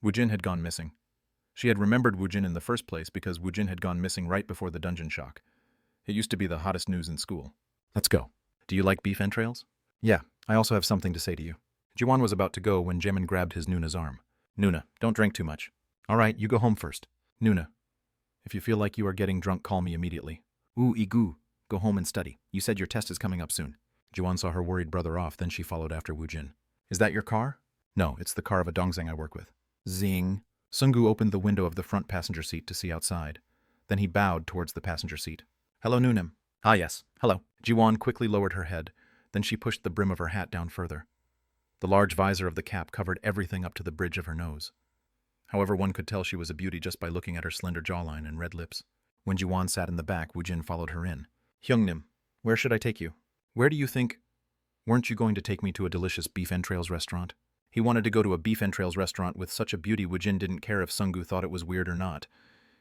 Woojin had gone missing. She had remembered Woojin in the first place because Woojin had gone missing right before the dungeon shock. It used to be the hottest news in school. Let's go. Do you like beef entrails? Yeah, I also have something to say to you. Jiwan was about to go when Jamin grabbed his Nuna's arm. Nuna, don't drink too much. All right, you go home first. Nuna, if you feel like you are getting drunk, call me immediately. Igu, go home and study. You said your test is coming up soon. Jiwan saw her worried brother off, then she followed after Woojin. Is that your car? No, it's the car of a Dongzang I work with. Zing. Sungu opened the window of the front passenger seat to see outside. Then he bowed towards the passenger seat. Hello, Nunim. Yes. Hello. Jiwan quickly lowered her head. Then she pushed the brim of her hat down further. The large visor of the cap covered everything up to the bridge of her nose. However, one could tell she was a beauty just by looking at her slender jawline and red lips. When Jiwan sat in the back, Woojin followed her in. Hyungnim, where should I take you? Where do you think... Weren't you going to take me to a delicious beef entrails restaurant? He wanted to go to a beef entrails restaurant with such a beauty Woojin didn't care if Sungu thought it was weird or not.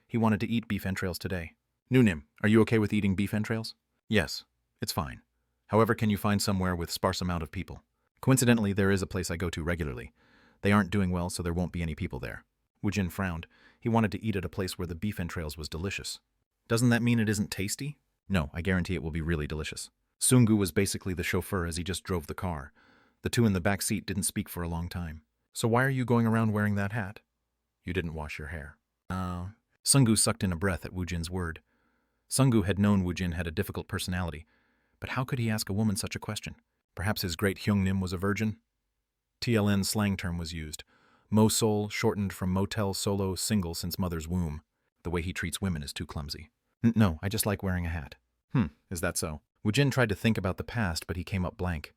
He wanted to eat beef entrails today. Nunim, are you okay with eating beef entrails? Yes, it's fine. However, can you find somewhere with sparse amount of people? Coincidentally, there is a place I go to regularly. They aren't doing well, so there won't be any people there. Woojin frowned. He wanted to eat at a place where the beef entrails was delicious. Doesn't that mean it isn't tasty? No, I guarantee it will be really delicious. Sungu was basically the chauffeur as he just drove the car. The two in the back seat didn't speak for a long time. So why are you going around wearing that hat? You didn't wash your hair. Sungu sucked in a breath at Woojin's word. Sungu had known Woojin had a difficult personality, but how could he ask a woman such a question? Perhaps his great Hyungnim was a virgin? TLN slang term was used. Mo-sol, shortened from motel solo single since mother's womb. The way he treats women is too clumsy. No, I just like wearing a hat. Is that so? Woojin tried to think about the past, but he came up blank.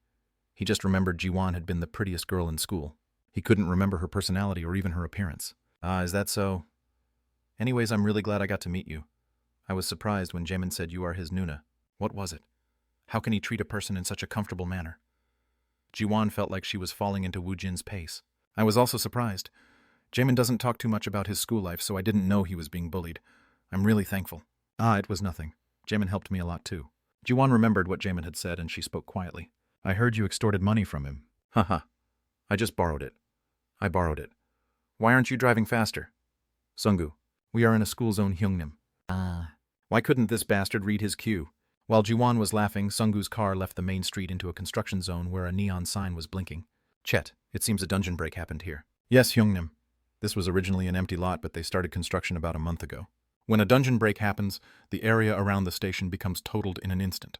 He just remembered Jiwan had been the prettiest girl in school. He couldn't remember her personality or even her appearance. Ah, is that so? Anyways, I'm really glad I got to meet you. I was surprised when Jamin said you are his Nuna. What was it? How can he treat a person in such a comfortable manner? Jiwan felt like she was falling into Woojin's pace. I was also surprised. Jamin doesn't talk too much about his school life, so I didn't know he was being bullied. I'm really thankful. Ah, it was nothing. Jamin helped me a lot too. Jiwan remembered what Jamin had said and she spoke quietly. I heard you extorted money from him. Haha. I just borrowed it. I borrowed it. Why aren't you driving faster? Sungu, we are in a school zone Hyungnim. Why couldn't this bastard read his cue? While Jiwan was laughing, Sungu's car left the main street into a construction zone where a neon sign was blinking. Chet, it seems a dungeon break happened here. Yes, Hyungnim. This was originally an empty lot, but they started construction about a month ago. When a dungeon break happens, the area around the station becomes totaled in an instant.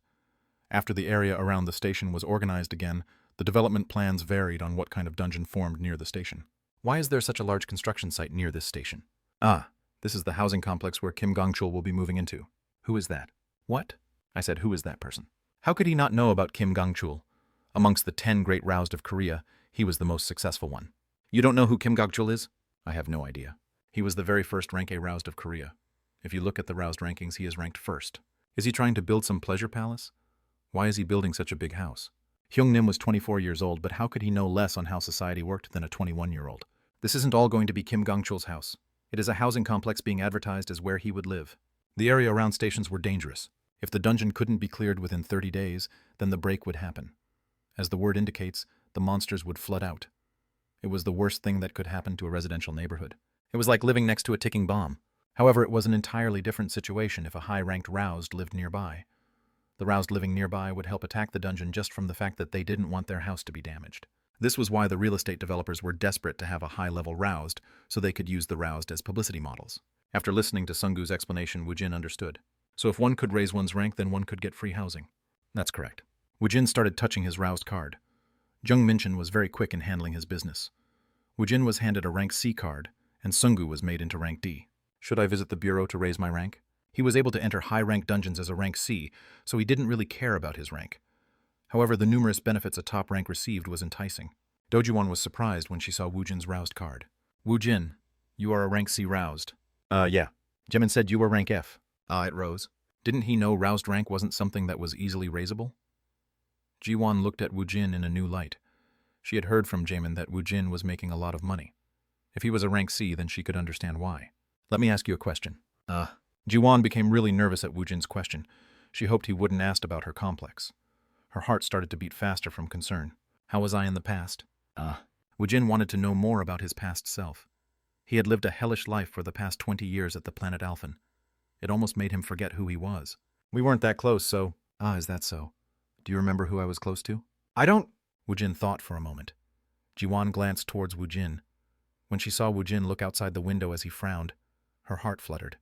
After the area around the station was organized again, the development plans varied on what kind of dungeon formed near the station. Why is there such a large construction site near this station? Ah, this is the housing complex where Kim Gongchul will be moving into. Who is that? What? I said, who is that person? How could he not know about Kim Gongchul? Amongst the 10 great roused of Korea, he was the most successful one. You don't know who Kim Gongchul is? I have no idea. He was the very first rank A roused of Korea. If you look at the roused rankings, he is ranked first. Is he trying to build some pleasure palace? Why is he building such a big house? Hyungnim was 24 years old, but how could he know less on how society worked than a 21-year-old? This isn't all going to be Kim Gongchul's house. It is a housing complex being advertised as where he would live. The area around stations were dangerous. If the dungeon couldn't be cleared within 30 days, then the break would happen. As the word indicates, the monsters would flood out. It was the worst thing that could happen to a residential neighborhood. It was like living next to a ticking bomb. However, it was an entirely different situation if a high-ranked roused lived nearby. The roused living nearby would help attack the dungeon just from the fact that they didn't want their house to be damaged. This was why the real estate developers were desperate to have a high-level roused so they could use the roused as publicity models. After listening to Sungu's explanation, Woojin understood. So if one could raise one's rank, then one could get free housing. That's correct. Woojin started touching his roused card. Jung Minchin was very quick in handling his business. Woojin was handed a rank C card, and Sungu was made into rank D. Should I visit the bureau to raise my rank? He was able to enter high-rank dungeons as a rank C, so he didn't really care about his rank. However, the numerous benefits a top rank received was enticing. Dojuwon was surprised when she saw Woojin's roused card. Woojin, you are a rank C roused. Yeah. Jimin said you were rank F. It rose. Didn't he know roused rank wasn't something that was easily raisable? Jiwon looked at Woojin in a new light. She had heard from Jamin that Woojin was making a lot of money. If he was a rank C, then she could understand why. Let me ask you a question. Jiwon became really nervous at Woojin's question. She hoped he wouldn't ask about her complex. Her heart started to beat faster from concern. How was I in the past? Woojin wanted to know more about his past self. He had lived a hellish life for the past 20 years at the planet Alphen. It almost made him forget who he was. We weren't that close, so... is that so? Do you remember who I was close to? I don't... Woojin thought for a moment. Jiwon glanced towards Woojin. When she saw Woojin look outside the window as he frowned, her heart fluttered.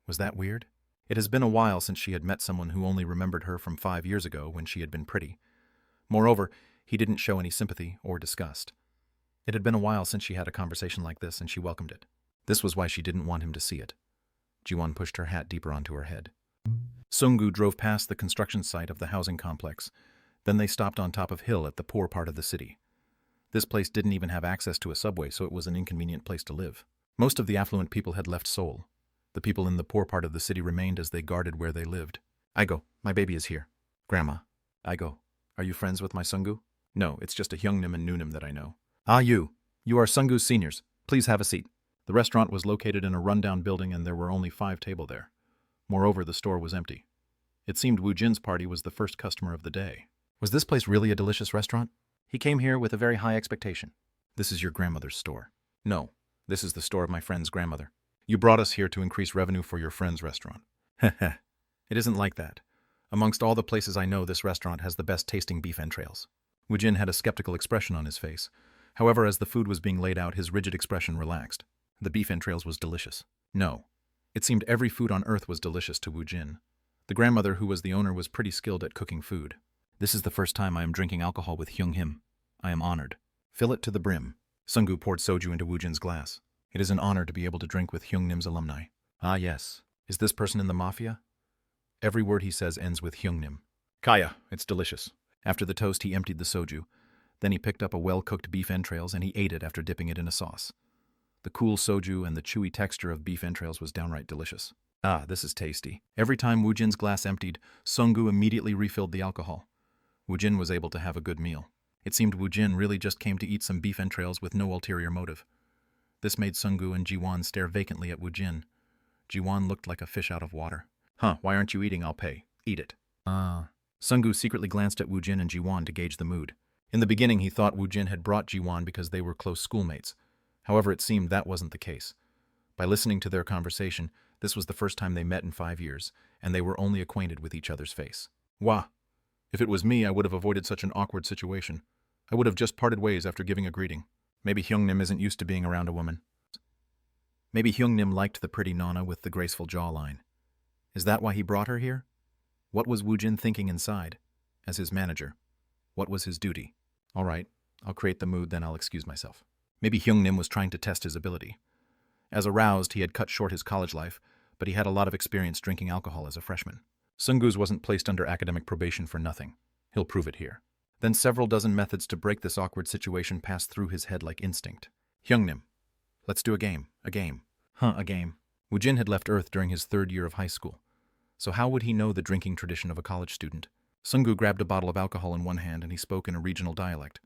Was that weird? It has been a while since she had met someone who only remembered her from 5 years ago when she had been pretty. Moreover, he didn't show any sympathy or disgust. It had been a while since she had a conversation like this, and she welcomed it. This was why she didn't want him to see it. Jiwon pushed her hat deeper onto her head. Sungu drove past the construction site of the housing complex. Then they stopped on top of hill at the poor part of the city. This place didn't even have access to a subway, so it was an inconvenient place to live. Most of the affluent people had left Seoul. The people in the poor part of the city remained as they guarded where they lived. Aigo, my baby is here. Grandma. Aigo, are you friends with my Sungu? No, it's just a Hyungnim and Noonim that I know. You are Sungu's seniors. Please have a seat. The restaurant was located in a rundown building and there were only 5 tables there. Moreover, the store was empty. It seemed Woojin's party was the first customer of the day. Was this place really a delicious restaurant? He came here with a very high expectation. This is your grandmother's store. No, this is the store of my friend's grandmother. You brought us here to increase revenue for your friend's restaurant. Heh. It isn't like that. Amongst all the places I know, this restaurant has the best tasting beef entrails. Woojin had a skeptical expression on his face. However, as the food was being laid out, his rigid expression relaxed. The beef entrails was delicious. No. It seemed every food on earth was delicious to Woojin. The grandmother, who was the owner, was pretty skilled at cooking food. This is the first time I am drinking alcohol with Hyung-him. I am honored. Fill it to the brim. Sungu poured soju into Woojin's glass. It is an honor to be able to drink with Hyung-nim's alumni. Ah, yes. Is this person in the mafia? Every word he says ends with Hyung-nim. Kaya, it's delicious. After the toast, he emptied the soju. Then he picked up a well-cooked beef entrails and he ate it after dipping it in a sauce. The cool soju and the chewy texture of beef entrails was downright delicious. Ah, this is tasty. Every time Woojin's glass emptied, Sungu immediately refilled the alcohol. Woojin was able to have a good meal. It seemed Woojin really just came to eat some beef entrails with no ulterior motive. This made Sungu and Jiwan stare vacantly at Woojin. Jiwan looked like a fish out of water. Huh, why aren't you eating? I'll pay. Eat it. Sungu secretly glanced at Woojin and Jiwan to gauge the mood. In the beginning, he thought Woojin had brought Jiwan because they were close schoolmates. However, it seemed that wasn't the case. By listening to their conversation, this was the first time they met in 5 years, and they were only acquainted with each other's face. Wah! If it was me, I would have avoided such an awkward situation. I would have just parted ways after giving a greeting. Maybe Hyungnim isn't used to being around a woman. Maybe Hyungnim liked the pretty Nana with the graceful jawline. Is that why he brought her here? What was Woojin thinking inside? As his manager, what was his duty? All right, I'll create the mood, then I'll excuse myself. Maybe Hyungnim was trying to test his ability. As aroused, he had cut short his college life, but he had a lot of experience drinking alcohol as a freshman. Sungu's wasn't placed under academic probation for nothing. He'll prove it here. Then several dozen methods to break this awkward situation passed through his head like instinct. Hyungnim, let's do a game. A game. A game. Woojin had left Earth during his 3rd year of high school. So how would he know the drinking tradition of a college student? Sungu grabbed a bottle of alcohol in one hand and he spoke in a regional dialect.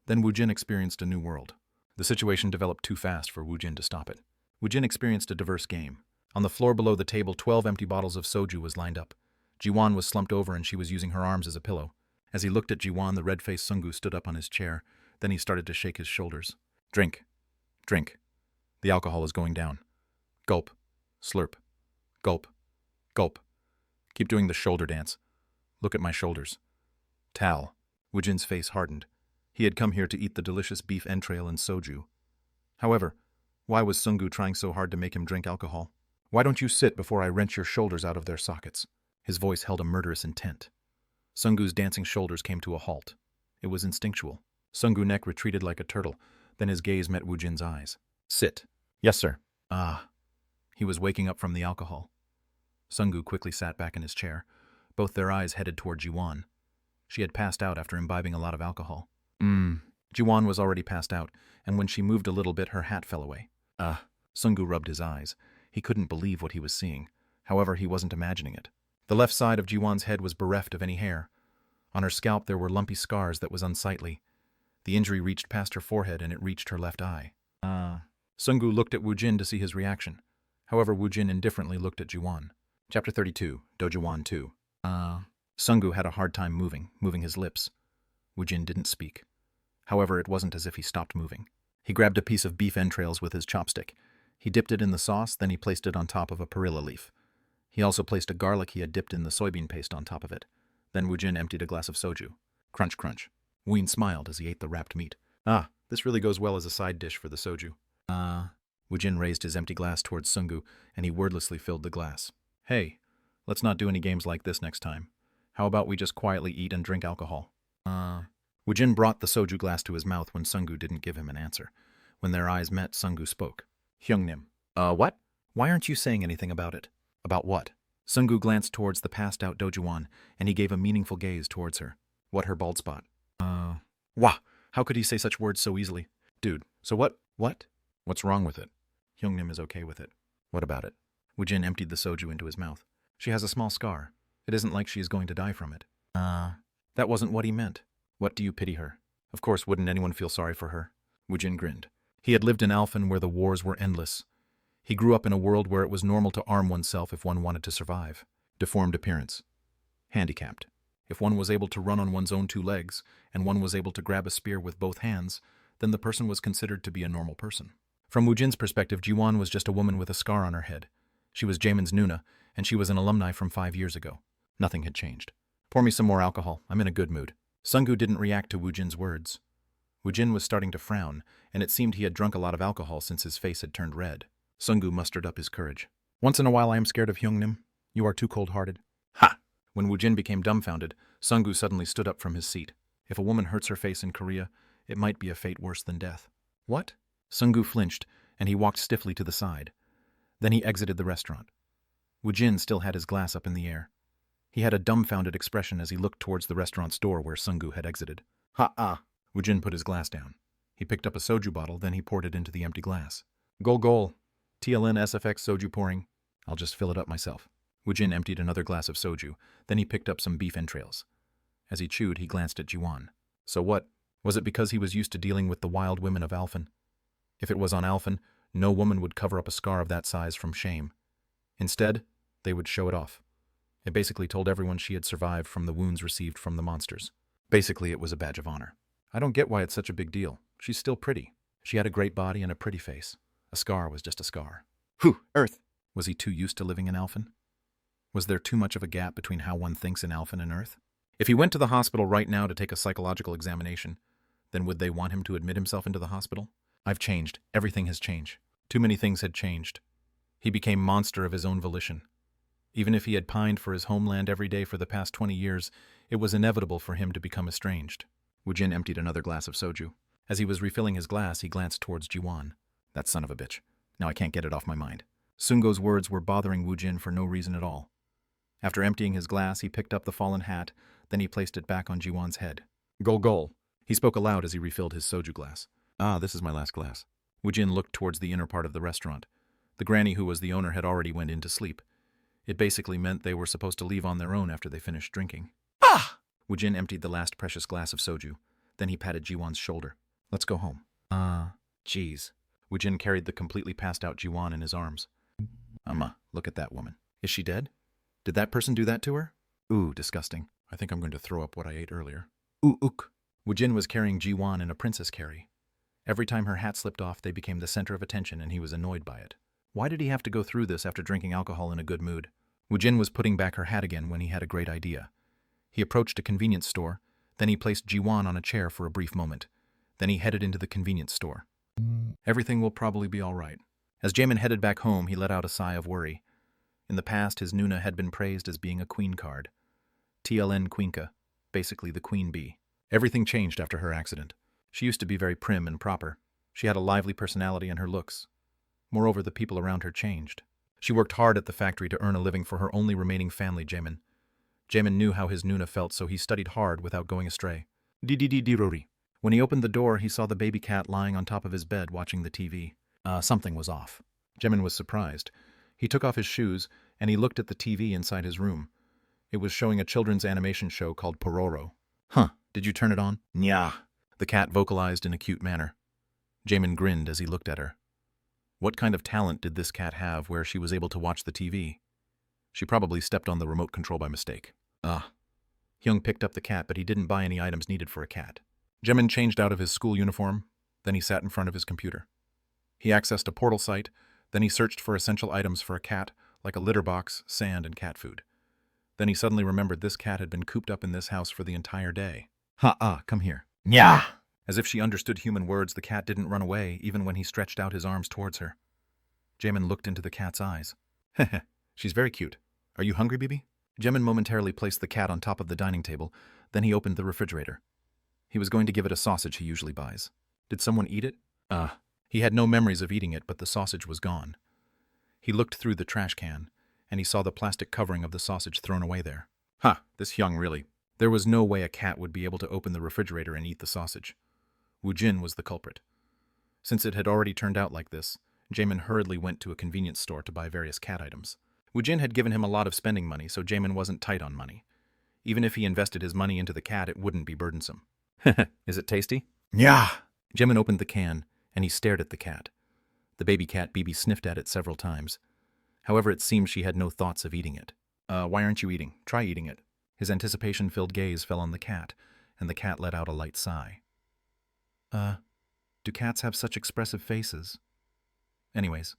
Then Woojin experienced a new world. The situation developed too fast for Woojin to stop it. Woojin experienced a diverse game. On the floor below the table, 12 empty bottles of soju was lined up. Jiwan was slumped over and she was using her arms as a pillow. As he looked at Jiwan, the red-faced Sungu stood up on his chair. Then he started to shake his shoulders. Drink. Drink. The alcohol is going down. Gulp. Slurp. Gulp. Gulp. Keep doing the shoulder dance. Look at my shoulders. Tal. Woojin's face hardened. He had come here to eat the delicious beef entrail and soju. However, why was Sungu trying so hard to make him drink alcohol? Why don't you sit before I wrench your shoulders out of their sockets? His voice held a murderous intent. Sungu's dancing shoulders came to a halt. It was instinctual. Sungu neck retreated like a turtle. Then his gaze met Woojin's eyes. Sit. Yes, sir. Ah. He was waking up from the alcohol. Sungu quickly sat back in his chair. Both their eyes headed toward Jiwan. She had passed out after imbibing a lot of alcohol. Jiwan was already passed out, and when she moved a little bit, her hat fell away. Sungu rubbed his eyes. He couldn't believe what he was seeing. However, he wasn't imagining it. The left side of Jiwan's head was bereft of any hair. On her scalp there were lumpy scars that was unsightly. The injury reached past her forehead and it reached her left eye. Sungu looked at Woojin to see his reaction. However, Woojin indifferently looked at Jiwan. Chapter 32, Dojiwan 2. Sungu had a hard time moving his lips. Woojin didn't speak. However, it wasn't as if he stopped moving. He grabbed a piece of beef entrails with his chopstick. He dipped it in the sauce, then he placed it on top of a perilla leaf. He also placed a garlic he had dipped in the soybean paste on top of it. Then Woojin emptied a glass of soju. Crunch, crunch. Ween smiled as he ate the wrapped meat. This really goes well as a side dish for the soju. Woojin raised his empty glass towards Sungu, and he wordlessly filled the glass. Hey, let's not do any games like this next time. How about we just quietly eat and drink alcohol? Woojin brought the soju glass to his mouth when Sungu didn't give him an answer. When their eyes met, Sungu spoke. Hyungnim. What? Why aren't you saying anything about it? About what? Sungu glanced towards the passed-out Dojuwan, and he gave a meaningful gaze towards her. What, her bald spot? Wah! How could he say such words so easily? Dude, so what? What? What's wrong with it? Hyungnim is okay with it. What about it? Woojin emptied the soju into his mouth. She has a small scar. It isn't like she is going to die from it. That wasn't what he meant. What do you pity her? Of course, wouldn't anyone feel sorry for her? Woojin grinned. He had lived in Alphen where the wars were endless. He grew up in a world where it was normal to arm oneself if one wanted to survive. Deformed appearance. Handicapped. If one was able to run on one's own 2 legs, and one was able to grab a spear with both hands, then the person was considered to be a normal person. From Woojin's perspective, Jiwan was just a woman with a scar on her head. She was Jaemin's Nuna, and she was an alumni from 5 years ago. Nothing had changed. Pour me some more alcohol. I'm in a good mood. Sungu didn't react to Woojin's words. Woojin was starting to frown, and it seemed he had drunk a lot of alcohol since his face had turned red. Sungu mustered up his courage. Once in a while I am scared of Hyungnim. You are too cold-hearted. Ha! When Woojin became dumbfounded, Sungu suddenly stood up from his seat. If a woman hurts her face in Korea, it might be a fate worse than death. What? Sungu flinched, and he walked stiffly to the side. Then he exited the restaurant. Woojin still had his glass up in the air. He had a dumbfounded expression as he looked towards the restaurant's door where Sungu had exited. Woojin put his glass down. He picked up a soju bottle, then he poured it into the empty glass. Gol. TLN SFX soju pouring. I'll just fill it up myself. Woojin emptied another glass of soju, then he picked up some beef entrails. As he chewed, he glanced at Jiwan. So what? Was it because he was used to dealing with the wild women of Alphen? If it was on Alphen, no woman would cover up a scar of that size from shame. Instead, they would show it off. It basically told everyone she had survived from the wounds received from the monsters. Basically, it was a badge of honor. I don't get why it's such a big deal. She's still pretty. She had a great body and a pretty face. A scar was just a scar. Whew, Earth! Was he too used to living in Alphen? Was there too much of a gap between how one thinks in Alphen and Earth? If he went to the hospital right now to take a psychological examination, then would they want him to admit himself into the hospital? I've changed. Everything has changed. Too many things had changed. He became monster of his own volition. Even if he had pined for his homeland every day for the past 20 years, it was inevitable for him to become estranged. Woojin emptied another glass of soju. As he was refilling his glass, he glanced towards Jiwan. That son of a bitch. Now I can't get it off my mind. Sungo's words were bothering Woojin for no reason at all. After emptying his glass, he picked up the fallen hat, then he placed it back on Jiwan's head. Gol. He spoke aloud as he refilled his soju glass. Ah, this is my last glass. Woojin looked towards the inner part of the restaurant. The granny who was the owner had already went in to sleep. It basically meant they were supposed to leave on their own after they finished drinking. Ah! Woojin emptied the last precious glass of soju. Then he patted Jiwan's shoulder. Let's go home. Jeez. Woojin carried the completely passed out Jiwan in his arms. Look at that woman. Is she dead? Did that person do that to her? Ooh, disgusting. I think I'm going to throw up what I ate earlier. Ooh, ook. Woojin was carrying Jiwan in a princess carry. Every time her hat slipped off, they became the center of attention and he was annoyed by it. Why did he have to go through this after drinking alcohol in a good mood? Woojin was putting back her hat again when he had a great idea. He approached a convenience store, then he placed Jiwan on a chair for a brief moment. Then he headed into the convenience store. Everything will probably be all right. As Jamin headed back home, he let out a sigh of worry. In the past, his Nuna had been praised as being a queen card. TLN Queenka, basically the queen bee. Everything changed after her accident. She used to be very prim and proper. She had a lively personality and her looks. Moreover, the people around her changed. She worked hard at the factory to earn a living for her only remaining family, Jamin. Jamin knew how his Nuna felt, so he studied hard without going astray. Di-di-di-di-rori. When he opened the door, he saw the baby cat lying on top of his bed watching the TV. Something was off. Jamin was surprised. He took off his shoes, and he looked at the TV inside his room. It was showing a children's animation show called Pororo. Huh, did you turn it on? Nya, the cat vocalized in a cute manner. Jamin grinned as he looked at her. What kind of talent did this cat have where she was able to watch the TV? She probably stepped on the remote control by mistake. Hyung picked up the cat, but he didn't buy any items needed for a cat. Jamin changed out of his school uniform, then he sat in front of his computer. He accessed a portal site, then he searched for essential items for a cat, like a litter box, sand, and cat food. Then he suddenly remembered this cat had been cooped up in this house for the entire day. Come here. Nya! As if she understood human words, the cat didn't run away, even when he stretched out his arms towards her. Jamin looked into the cat's eyes. Heh, she's very cute. Are you hungry, Bibi? Jamin momentarily placed the cat on top of the dining table, then he opened the refrigerator. He was going to give it a sausage he usually buys. Did someone eat it? He had no memories of eating it, but the sausage was gone. He looked through the trash can, and he saw the plastic covering of the sausage thrown away there. This Hyung really. There was no way a cat would be able to open the refrigerator and eat the sausage. Woojin was the culprit. Since it had already turned out like this, Jamin hurriedly went to a convenience store to buy various cat items. Woojin had given him a lot of spending money, so Jamin wasn't tight on money. Even if he invested his money into the cat, it wouldn't be burdensome. Is it tasty? Yeah. Jamin opened the can, and he stared at the cat. The baby cat Bibi sniffed at it several times. However, it seemed she had no thoughts of eating it. Why aren't you eating? Try eating it. His anticipation-filled gaze fell on the cat, and the cat let out a light sigh. Do cats have such expressive faces? Anyways,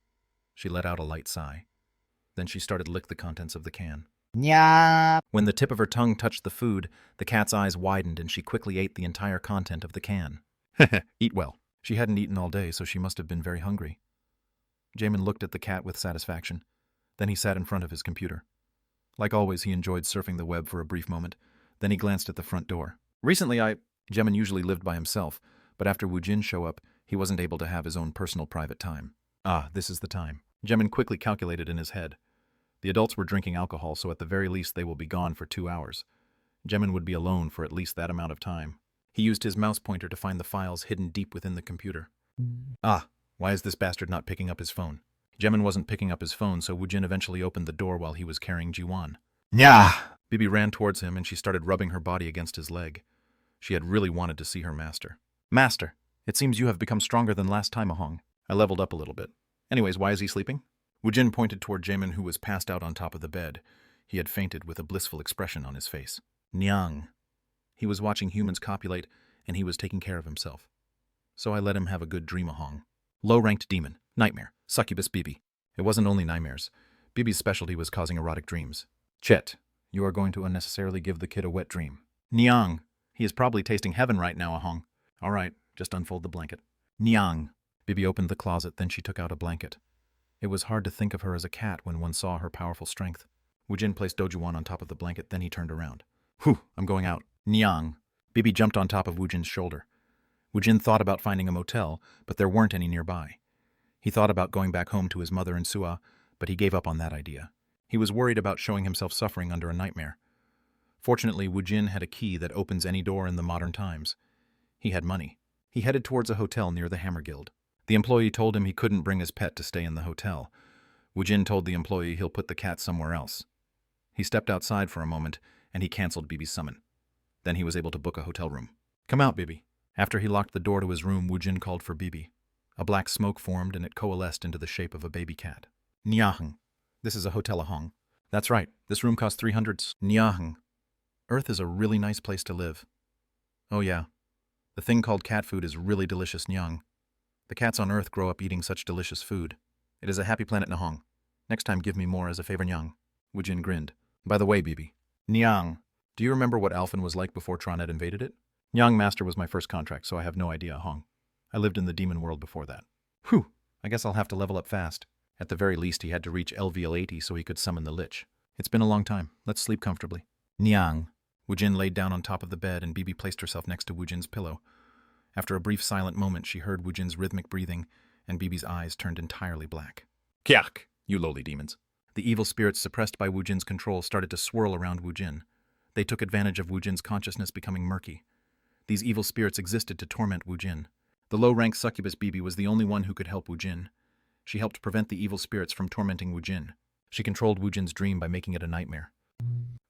she let out a light sigh. Then she started to lick the contents of the can. Nya! When the tip of her tongue touched the food, the cat's eyes widened and she quickly ate the entire content of the can. Eat well. She hadn't eaten all day, so she must have been very hungry. Jamin looked at the cat with satisfaction. Then he sat in front of his computer. Like always, he enjoyed surfing the web for a brief moment. Then he glanced at the front door. Recently, Jamin usually lived by himself, but after Woojin showed up, he wasn't able to have his own personal private time. This is the time. Jamin quickly calculated in his head. The adults were drinking alcohol, so at the very least they will be gone for 2 hours. Jamin would be alone for at least that amount of time. He used his mouse pointer to find the files hidden deep within the computer. Ah, why is this bastard not picking up his phone? Jemin wasn't picking up his phone, so Woojin eventually opened the door while he was carrying Jiwan. Nya! Bibi ran towards him and she started rubbing her body against his leg. She had really wanted to see her master. Master, it seems you have become stronger than last time, Ahong. I leveled up a little bit. Anyways, why is he sleeping? Woojin pointed toward Jamin, who was passed out on top of the bed. He had fainted with a blissful expression on his face. Nyang. He was watching humans copulate, and he was taking care of himself. So I let him have a good dream, Ahong. Low-ranked demon, nightmare, succubus Bibi. It wasn't only nightmares. Bibi's specialty was causing erotic dreams. Chet, you are going to unnecessarily give the kid a wet dream. Nyang. He is probably tasting heaven right now, Ahong. All right, just unfold the blanket. Nyang. Bibi opened the closet, then she took out a blanket. It was hard to think of her as a cat when one saw her powerful strength. Woojin placed Dojuwan on top of the blanket, then he turned around. Whew, I'm going out. Nyang. Bibi jumped on top of Woojin's shoulder. Woojin thought about finding a motel, but there weren't any nearby. He thought about going back home to his mother in Sua, but he gave up on that idea. He was worried about showing himself suffering under a nightmare. Fortunately, Woojin had a key that opens any door in the modern times. He had money. He headed towards a hotel near the Hammer Guild. The employee told him he couldn't bring his pet to stay in the hotel. Woojin told the employee he'll put the cat somewhere else. He stepped outside for a moment, and he canceled Bibi's summon. Then he was able to book a hotel room. Come out, Bibi. After he locked the door to his room, Woojin called for Bibi. A black smoke formed, and it coalesced into the shape of a baby cat. Nyaheng. This is a hotel, Ahong. That's right. This room costs 300. Nyaheng. Earth is a really nice place to live. Oh yeah. The thing called cat food is really delicious, Nyang. The cats on Earth grow up eating such delicious food. It is a happy planet, Nahong. Next time give me more as a favor, Nyang. Woojin grinned. By the way, Bibi. Nyang. Do you remember what Alphen was like before Tronet invaded it? Nyang Master was my first contract, so I have no idea, Ahong. I lived in the demon world before that. Whew. I guess I'll have to level up fast. At the very least, he had to reach LVL 80 so he could summon the Lich. It's been a long time. Let's sleep comfortably. Nyang. Woojin laid down on top of the bed and Bibi placed herself next to Woojin's pillow. After a brief silent moment, she heard Woojin's rhythmic breathing, and Bibi's eyes turned entirely black. Kyak, you lowly demons. The evil spirits suppressed by Woojin's control started to swirl around Woojin. They took advantage of Woojin's consciousness becoming murky. These evil spirits existed to torment Woojin. The low-rank succubus Bibi was the only one who could help Woojin. She helped prevent the evil spirits from tormenting Woojin. She controlled Woojin's dream by making it a nightmare.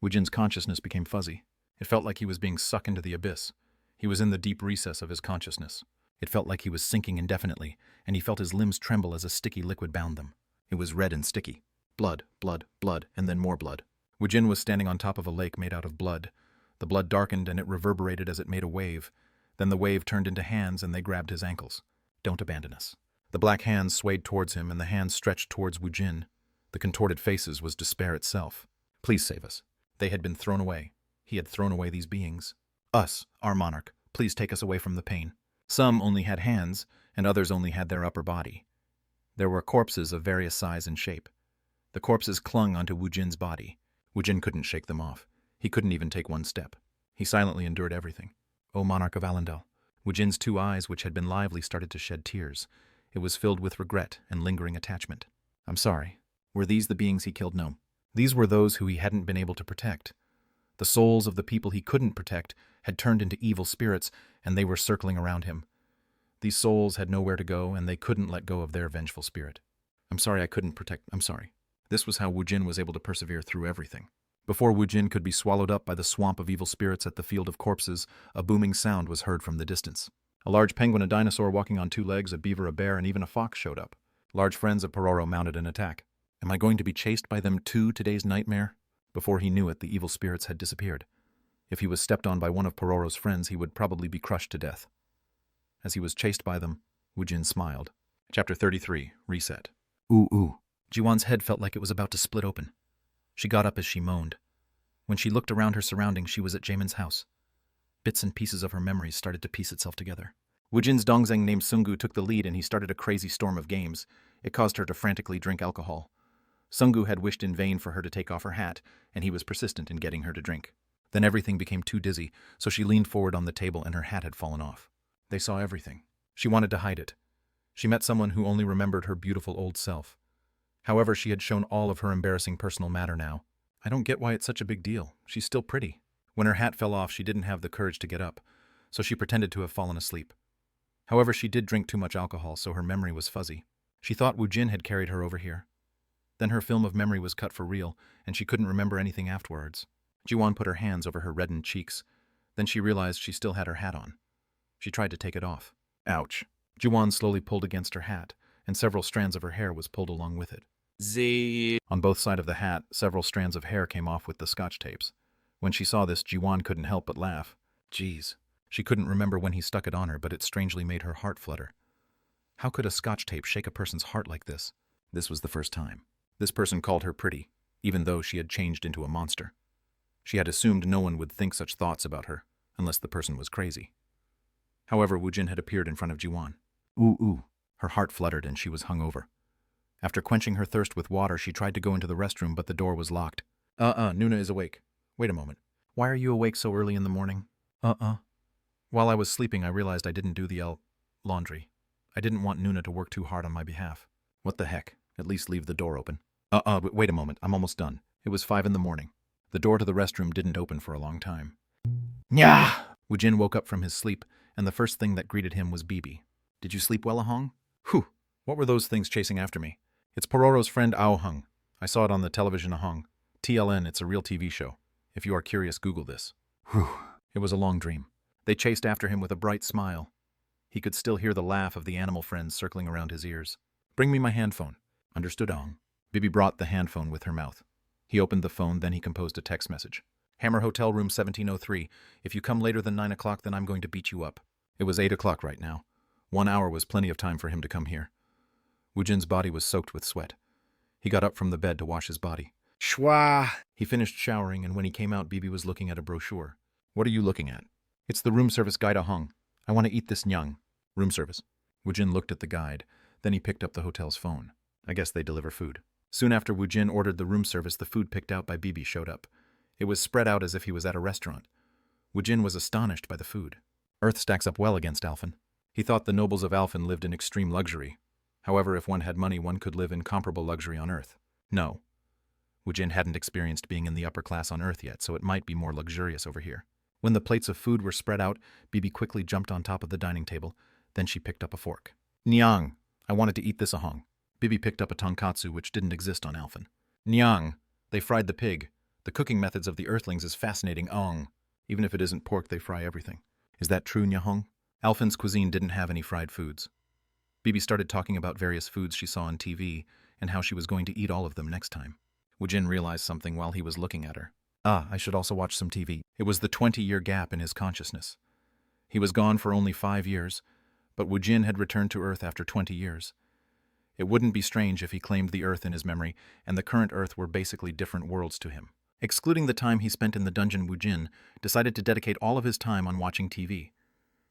Woojin's consciousness became fuzzy. It felt like he was being sucked into the abyss. He was in the deep recess of his consciousness. It felt like he was sinking indefinitely, and he felt his limbs tremble as a sticky liquid bound them. It was red and sticky. Blood, blood, blood, and then more blood. Woojin was standing on top of a lake made out of blood. The blood darkened and it reverberated as it made a wave. Then the wave turned into hands and they grabbed his ankles. Don't abandon us. The black hands swayed towards him and the hands stretched towards Woojin. The contorted faces was despair itself. Please save us. They had been thrown away. He had thrown away these beings. Us, our monarch, please take us away from the pain. Some only had hands, and others only had their upper body. There were corpses of various size and shape. The corpses clung onto Woojin's body. Woojin couldn't shake them off. He couldn't even take one step. He silently endured everything. O Monarch of Allendale. Woojin's two eyes, which had been lively, started to shed tears. It was filled with regret and lingering attachment. I'm sorry. Were these the beings he killed? No. These were those who he hadn't been able to protect. The souls of the people he couldn't protect had turned into evil spirits, and they were circling around him. These souls had nowhere to go, and they couldn't let go of their vengeful spirit. I'm sorry I couldn't protect. I'm sorry. This was how Woojin was able to persevere through everything. Before Woojin could be swallowed up by the swamp of evil spirits at the field of corpses, a booming sound was heard from the distance. A large penguin, a dinosaur walking on two legs, a beaver, a bear, and even a fox showed up. Large friends of Pororo mounted an attack. Am I going to be chased by them too, today's nightmare? Before he knew it, the evil spirits had disappeared. If he was stepped on by one of Pororo's friends, he would probably be crushed to death. As he was chased by them, Woojin smiled. Chapter 33, Reset. Ooh. Jiwan's head felt like it was about to split open. She got up as she moaned. When she looked around her surroundings, she was at Jamin's house. Bits and pieces of her memories started to piece itself together. Woojin's dongzeng named Sungu took the lead and he started a crazy storm of games. It caused her to frantically drink alcohol. Sungu had wished in vain for her to take off her hat, and he was persistent in getting her to drink. Then everything became too dizzy, so she leaned forward on the table and her hat had fallen off. They saw everything. She wanted to hide it. She met someone who only remembered her beautiful old self. However, she had shown all of her embarrassing personal matter now. I don't get why it's such a big deal. She's still pretty. When her hat fell off, she didn't have the courage to get up, so she pretended to have fallen asleep. However, she did drink too much alcohol, so her memory was fuzzy. She thought Woojin had carried her over here. Then her film of memory was cut for real, and she couldn't remember anything afterwards. Jiwon put her hands over her reddened cheeks. Then she realized she still had her hat on. She tried to take it off. Ouch. Jiwon slowly pulled against her hat, and several strands of her hair was pulled along with it. On both sides of the hat, several strands of hair came off with the scotch tapes. When she saw this, Jiwon couldn't help but laugh. Jeez. She couldn't remember when he stuck it on her, but it strangely made her heart flutter. How could a scotch tape shake a person's heart like this? This was the first time. This person called her pretty, even though she had changed into a monster. She had assumed no one would think such thoughts about her, unless the person was crazy. However, Woojin had appeared in front of Jiwon. Ooh. Her heart fluttered and she was hungover. After quenching her thirst with water, she tried to go into the restroom, but the door was locked. Nuna is awake. Wait a moment. Why are you awake so early in the morning? While I was sleeping, I realized I didn't do the laundry. I didn't want Nuna to work too hard on my behalf. What the heck? At least leave the door open. But wait a moment. I'm almost done. It was 5 in the morning. The door to the restroom didn't open for a long time. Nyah! Woojin woke up from his sleep, and the first thing that greeted him was Bibi. Did you sleep well, Ahong? Whew! What were those things chasing after me? It's Pororo's friend Ahong. I saw it on the television, Ahong. TLN, it's a real TV show. If you are curious, Google this. Whew! It was a long dream. They chased after him with a bright smile. He could still hear the laugh of the animal friends circling around his ears. Bring me my handphone. Understood, Ahong. Bibi brought the handphone with her mouth. He opened the phone, then he composed a text message. Hammer Hotel Room 1703. If you come later than 9 o'clock, then I'm going to beat you up. It was 8 o'clock right now. 1 hour was plenty of time for him to come here. Woojin's body was soaked with sweat. He got up from the bed to wash his body. Shwa! He finished showering, and when he came out, Bibi was looking at a brochure. What are you looking at? It's the room service guide, Ahong. I want to eat this nyang. Room service. Woojin looked at the guide. Then he picked up the hotel's phone. I guess they deliver food. Soon after Woojin ordered the room service, the food picked out by Bibi showed up. It was spread out as if he was at a restaurant. Woojin was astonished by the food. Earth stacks up well against Alphen. He thought the nobles of Alphen lived in extreme luxury. However, if one had money, one could live in comparable luxury on Earth. No. Woojin hadn't experienced being in the upper class on Earth yet, so it might be more luxurious over here. When the plates of food were spread out, Bibi quickly jumped on top of the dining table. Then she picked up a fork. Nyang! I wanted to eat this, Ahong. Bibi picked up a tonkatsu which didn't exist on Alphen. Nyang! They fried the pig. The cooking methods of the Earthlings is fascinating, Ahong. Even if it isn't pork, they fry everything. Is that true, Nyahong? Alphen's cuisine didn't have any fried foods. Bibi started talking about various foods she saw on TV and how she was going to eat all of them next time. Woojin realized something while he was looking at her. I should also watch some TV. It was the 20-year gap in his consciousness. He was gone for only 5 years, but Woojin had returned to Earth after 20 years. It wouldn't be strange if he claimed the Earth in his memory, and the current Earth were basically different worlds to him. Excluding the time he spent in the dungeon, Woojin decided to dedicate all of his time on watching TV.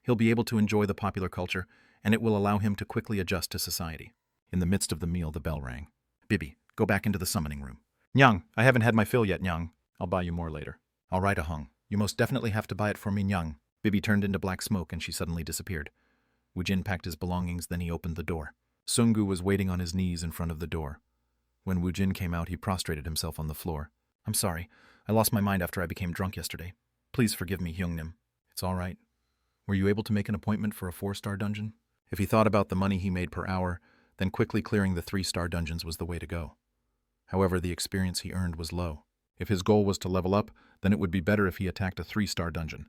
He'll be able to enjoy the popular culture, and it will allow him to quickly adjust to society. In the midst of the meal, the bell rang. Bibi, go back into the summoning room. Nyang, I haven't had my fill yet, Nyang. I'll buy you more later. All right, Ahong. You most definitely have to buy it for me, Nyang. Bibi turned into black smoke and she suddenly disappeared. Woojin packed his belongings, then he opened the door. Sungu was waiting on his knees in front of the door. When Woojin came out, he prostrated himself on the floor. I'm sorry. I lost my mind after I became drunk yesterday. Please forgive me, Hyungnim. It's all right. Were you able to make an appointment for a 4-star dungeon? If he thought about the money he made per hour, then quickly clearing the 3-star dungeons was the way to go. However, the experience he earned was low. If his goal was to level up, then it would be better if he attacked a 3-star dungeon.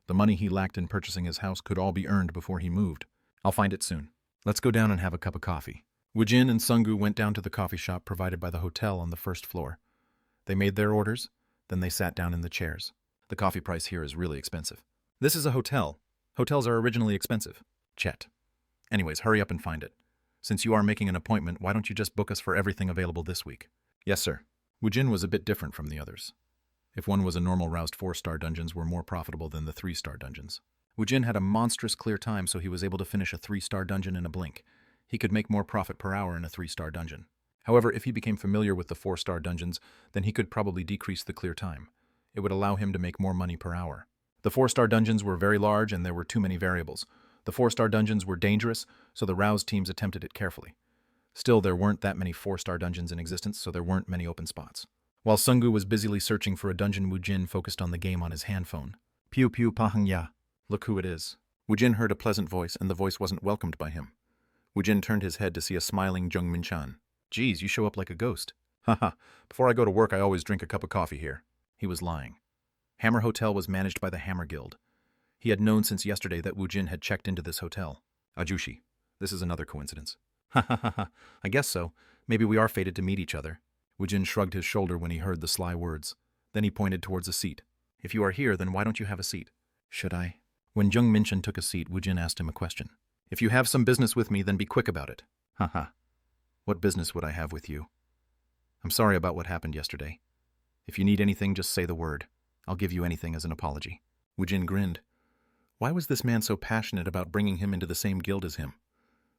The money he lacked in purchasing his house could all be earned before he moved. I'll find it soon. Let's go down and have a cup of coffee. Woojin and Sungu went down to the coffee shop provided by the hotel on the first floor. They made their orders, then they sat down in the chairs. The coffee price here is really expensive. This is a hotel. Hotels are originally expensive. Chet. Anyways, hurry up and find it. Since you are making an appointment, why don't you just book us for everything available this week? Yes, sir. Woojin was a bit different from the others. If one was a normal, roused 4-star dungeons were more profitable than the 3-star dungeons. Woojin had a monstrous clear time, so he was able to finish a 3-star dungeon in a blink. He could make more profit per hour in a 3-star dungeon. However, if he became familiar with the 4-star dungeons, then he could probably decrease the clear time. It would allow him to make more money per hour. The 4-star dungeons were very large and there were too many variables. The 4-star dungeons were dangerous, so the roused teams attempted it carefully. Still, there weren't that many 4-star dungeons in existence, so there weren't many open spots. While Sungu was busily searching for a dungeon, Woojin focused on the game on his handphone. Pew pew pahang ya. Look who it is. Woojin heard a pleasant voice, and the voice wasn't welcomed by him. Woojin turned his head to see a smiling Jung Minchan. Geez, you show up like a ghost. Haha, before I go to work I always drink a cup of coffee here. He was lying. Hammer Hotel was managed by the Hammer Guild. He had known since yesterday that Woojin had checked into this hotel. Ajushi, this is another coincidence. Ha ha ha ha, I guess so. Maybe we are fated to meet each other. Woojin shrugged his shoulder when he heard the sly words. Then he pointed towards a seat. If you are here, then why don't you have a seat? Should I? When Jung Minchan took a seat, Woojin asked him a question. If you have some business with me, then be quick about it. Haha. What business would I have with you? I'm sorry about what happened yesterday. If you need anything, just say the word. I'll give you anything as an apology. Woojin grinned. Why was this man so passionate about bringing him into the same guild as him?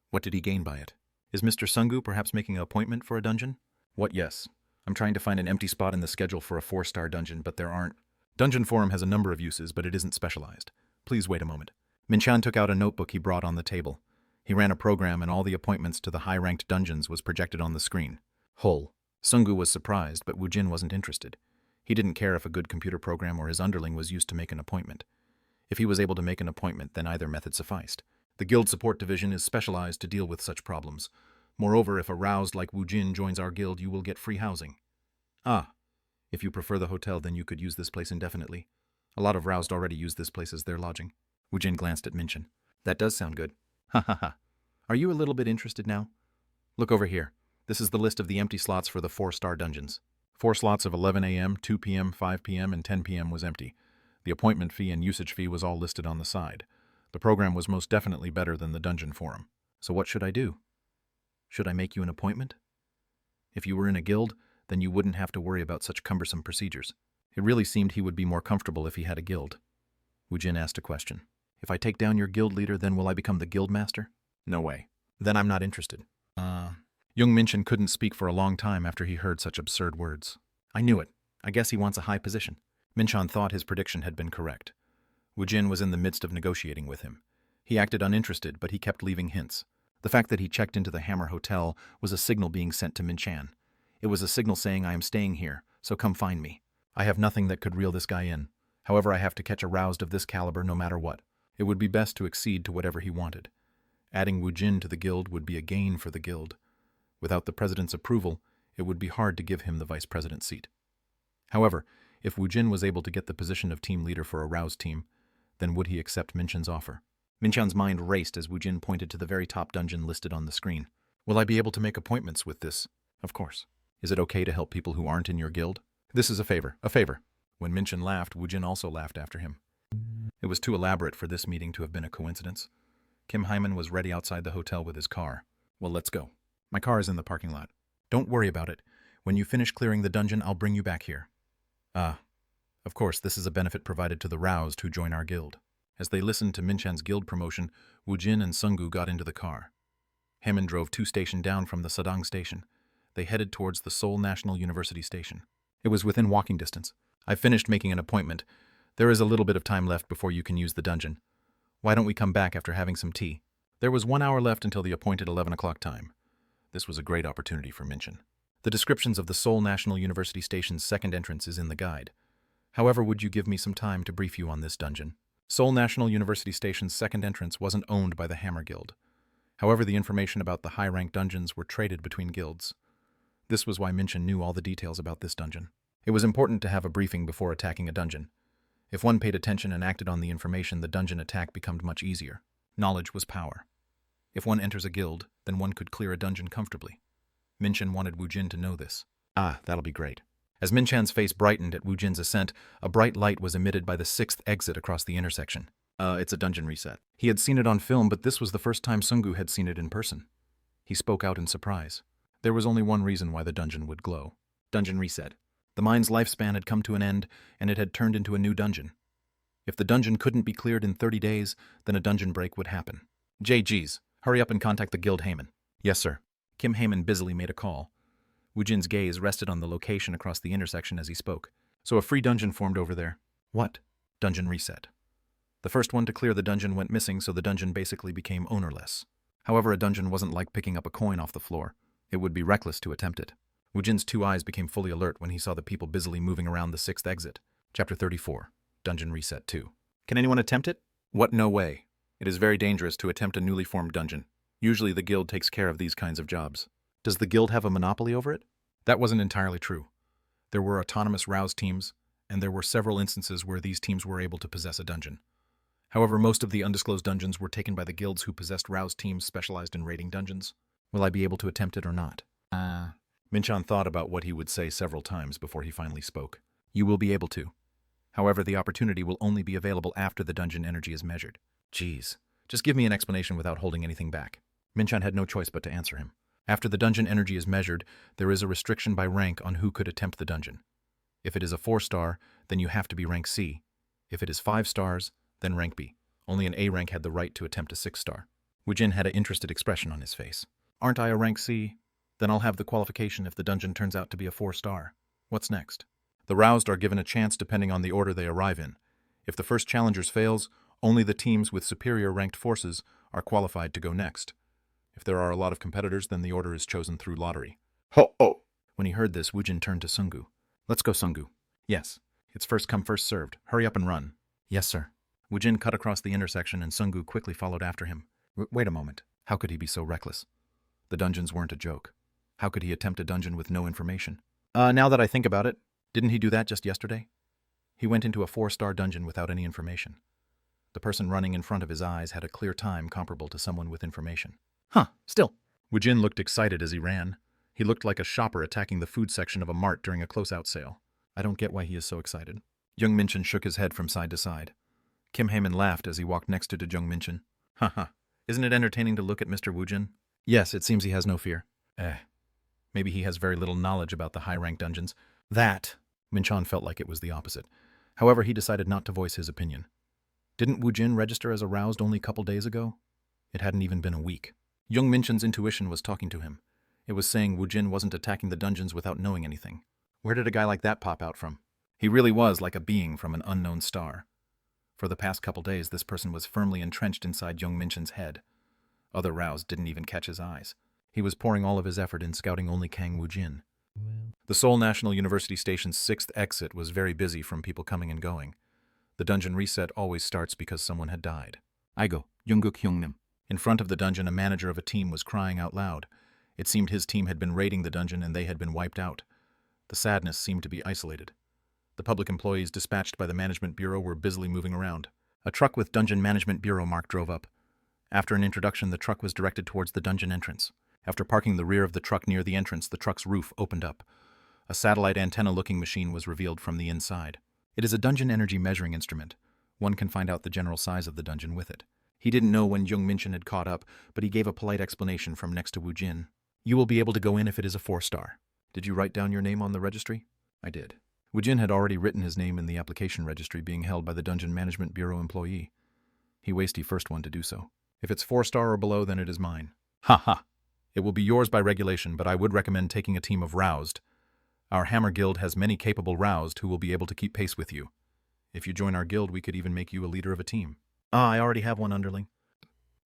What did he gain by it? Is Mr. Sungu perhaps making an appointment for a dungeon? What, yes. I'm trying to find an empty spot in the schedule for a 4-star dungeon, but there aren't. Dungeon Forum has a number of uses, but it isn't specialized. Please wait a moment. Minchan took out a notebook he brought on the table. He ran a program, and all the appointments to the high-ranked dungeons was projected on the screen. Hull. Sungu was surprised, but Woojin wasn't interested. He didn't care if a good computer program or his underling was used to make an appointment. If he was able to make an appointment, then either method sufficed. The guild support division is specialized to deal with such problems. Moreover, if a roused like Woojin joins our guild, you will get free housing. Ah, if you prefer the hotel, then you could use this place indefinitely. A lot of roused already use this place as their lodging. Woojin glanced at Minchan. That does sound good. Ha ha ha. Are you a little bit interested now? Look over here. This is the list of the empty slots for the 4-star dungeons. 4 slots of 11 a.m., 2 p.m., 5 p.m., and 10 p.m. was empty. The appointment fee and usage fee was all listed on the side. The program was most definitely better than the Dungeon Forum. So what should I do? Should I make you an appointment? If you were in a guild, then you wouldn't have to worry about such cumbersome procedures. It really seemed he would be more comfortable if he had a guild. Woojin asked a question. If I take down your guild leader, then will I become the guild master? No way. Then I'm not interested. Jung Minchan couldn't speak for a long time after he heard such absurd words. I knew it. I guess he wants a high position. Minchan thought his prediction had been correct. Woojin was in the midst of negotiating with him. He acted uninterested, but he kept leaving hints. The fact that he checked into the Hammer Hotel was a signal being sent to Minchan. It was a signal saying, I am staying here, so come find me. I have nothing that could reel this guy in. However, I have to catch a roused of this caliber no matter what. It would be best to accede to whatever he wanted. Adding Woojin to the guild would be a gain for the guild. Without the president's approval, it would be hard to give him the vice president seat. However, if Woojin was able to get the position of team leader for a roused team, then would he accept Minchan's offer? Minchan's mind raced as Woojin pointed to the very top dungeon listed on the screen. Will I be able to make appointments with this? Of course. Is it okay to help people who aren't in your guild? This is a favor, a favor. When Minchan laughed, Woojin also laughed after him. It was too elaborate for this meeting to have been a coincidence. Kim Hyman was ready outside the hotel with his car. Well, let's go. My car is in the parking lot. Don't worry about it. When you finish clearing the dungeon, I'll bring you back here. Of course, this is a benefit provided to the roused who join our guild. As they listened to Minchan's guild promotion, Woojin and Sungu got into the car. Hammond drove 2 stations down from the Sadang station. They headed towards the Seoul National University station. It was within walking distance. I've finished making an appointment. There is a little bit of time left before you can use the dungeon. Why don't we come back after having some tea? There was 1 hour left until the appointed 11 o'clock time. This was a great opportunity for Minchan. The descriptions of the Seoul National University station's second entrance is in the guide. However, would you give me some time to brief you on this dungeon? Seoul National University station's second entrance wasn't owned by the Hammer Guild. However, the information about the high-ranked dungeons were traded between guilds. This was why Minchan knew all the details about this dungeon. It was important to have a briefing before attacking a dungeon. If one paid attention and acted on the information, the dungeon attack became much easier. Knowledge was power. If one enters a guild, then one could clear a dungeon comfortably. Minchan wanted Woojin to know this. That'll be great. As Minchan's face brightened at Woojin's ascent, a bright light was emitted by the 6th exit across the intersection. It's a dungeon reset. He had seen it on film, but this was the first time Sungu had seen it in person. He spoke out in surprise. There was only one reason why the dungeon would glow. Dungeon reset. The mine's lifespan had come to an end, and it had turned into a new dungeon. If the dungeon couldn't be cleared in 30 days, then a dungeon break would happen. JGs, hurry up and contact the Guild Heyman. Yes, sir. Kim Heyman busily made a call. Woojin's gaze rested on the location across the intersection as he spoke. So a free dungeon formed over there. What? Dungeon reset. The first one to clear the dungeon went missing, so the dungeon basically became ownerless. However, a dungeon wasn't like picking up a coin off the floor. It would be reckless to attempt it. Woojin's 2 eyes became fully alert when he saw the people busily moving around the 6th exit. Chapter 34. Dungeon Reset 2. Can anyone attempt it? What? No way. It is very dangerous to attempt a newly formed dungeon. Usually the guild takes care of these kinds of jobs. Does the guild have a monopoly over it? That wasn't entirely true. There were autonomous rouse teams, and there were several instances where these teams were able to possess a dungeon. However, most of the undisclosed dungeons were taken by the guilds who possessed rouse teams specialized in raiding dungeons. Will I be able to attempt it or not? Minchan thought about what he would say several times before he finally spoke. You will be able to. However, the opportunity will only be available after the dungeon energy is measured. Jeez. Just give me an explanation without holding anything back. Minchan had no choice but to answer him. After the dungeon energy is measured, there is a restriction by rank on who could attempt the dungeon. If it is a 4-star, then you have to be rank C. If it is 5 stars, then rank B. Only an A rank had the right to attempt a 6-star. Woojin had an interested expression on his face. Aren't I a rank C? Then I'll have the qualification if the dungeon turns out to be a 4-star. What's next? The roused are given a chance depending on the order they arrive in. If the first challengers fails, only the teams with superior ranked forces are qualified to go next. If there are a lot of competitors, then the order is chosen through lottery. Ho-oh! When he heard this, Woojin turned to Sungu. Let's go, Sungu. Yes. It's first come, first served. Hurry up and run. Yes, sir. Woojin cut across the intersection and Sungu quickly followed after him. Wait a moment. How could he be so reckless? The dungeons weren't a joke. How could he attempt a dungeon with no information? Now that I think about it, didn't he do that just yesterday? He went into a 4-star dungeon without any information. The person running in front of his eyes had a clear time comparable to someone with information. Still. Woojin looked excited as he ran. He looked like a shopper attacking the food section of a mart during a closeout sale. I don't get why he is so excited. Jung Minchin shook his head from side to side. Kim Heyman laughed as he walked next to Jung Minchin. Isn't it entertaining to look at Mr. Woojin? Yes, it seems he has no fear. Maybe he has very little knowledge about the high-rank dungeons. That, Minchan felt like it was the opposite. However, he decided not to voice his opinion. Didn't Woojin register as a roused only a couple days ago? It hadn't even been a week. Jung Minchin's intuition was talking to him. It was saying Woojin wasn't attacking the dungeons without knowing anything. Where did a guy like that pop out from? He really was like a being from an unknown star. For the past couple days, this person was firmly entrenched inside Jung Minchin's head. Other roused didn't even catch his eyes. He was pouring all of his effort in scouting only Kang Woojin. The Seoul National University Station's 6th exit was very busy from people coming and going. The dungeon reset always starts because someone had died. Aigo, Jungkook Hyungnim. In front of the dungeon, a manager of a team was crying out loud. It seemed his team had been raiding the dungeon and they had been wiped out. The sadness seemed to be isolated. The public employees dispatched by the Management Bureau were busily moving around. A truck with Dungeon Management Bureau mark drove up. After an introduction, the truck was directed towards the dungeon entrance. After parking the rear of the truck near the entrance, the truck's roof opened up. A satellite antenna-looking machine was revealed from the inside. It is a dungeon energy measuring instrument. One can find out the general size of the dungeon with it. He didn't know when Jung Minchin had caught up, but he gave a polite explanation from next to Woojin. You will be able to go in if it is a 4-star. Did you write down your name on the registry? I did. Woojin had already written his name in the application registry being held by the Dungeon Management Bureau employee. He was the first one to do so. If it's 4-star or below, then it is mine. It will be yours by regulation, but I would recommend taking a team of roused. Our Hammer Guild has many capable roused who will be able to keep pace with you. If you join our guild, we could even make you a leader of a team. I already have one underling.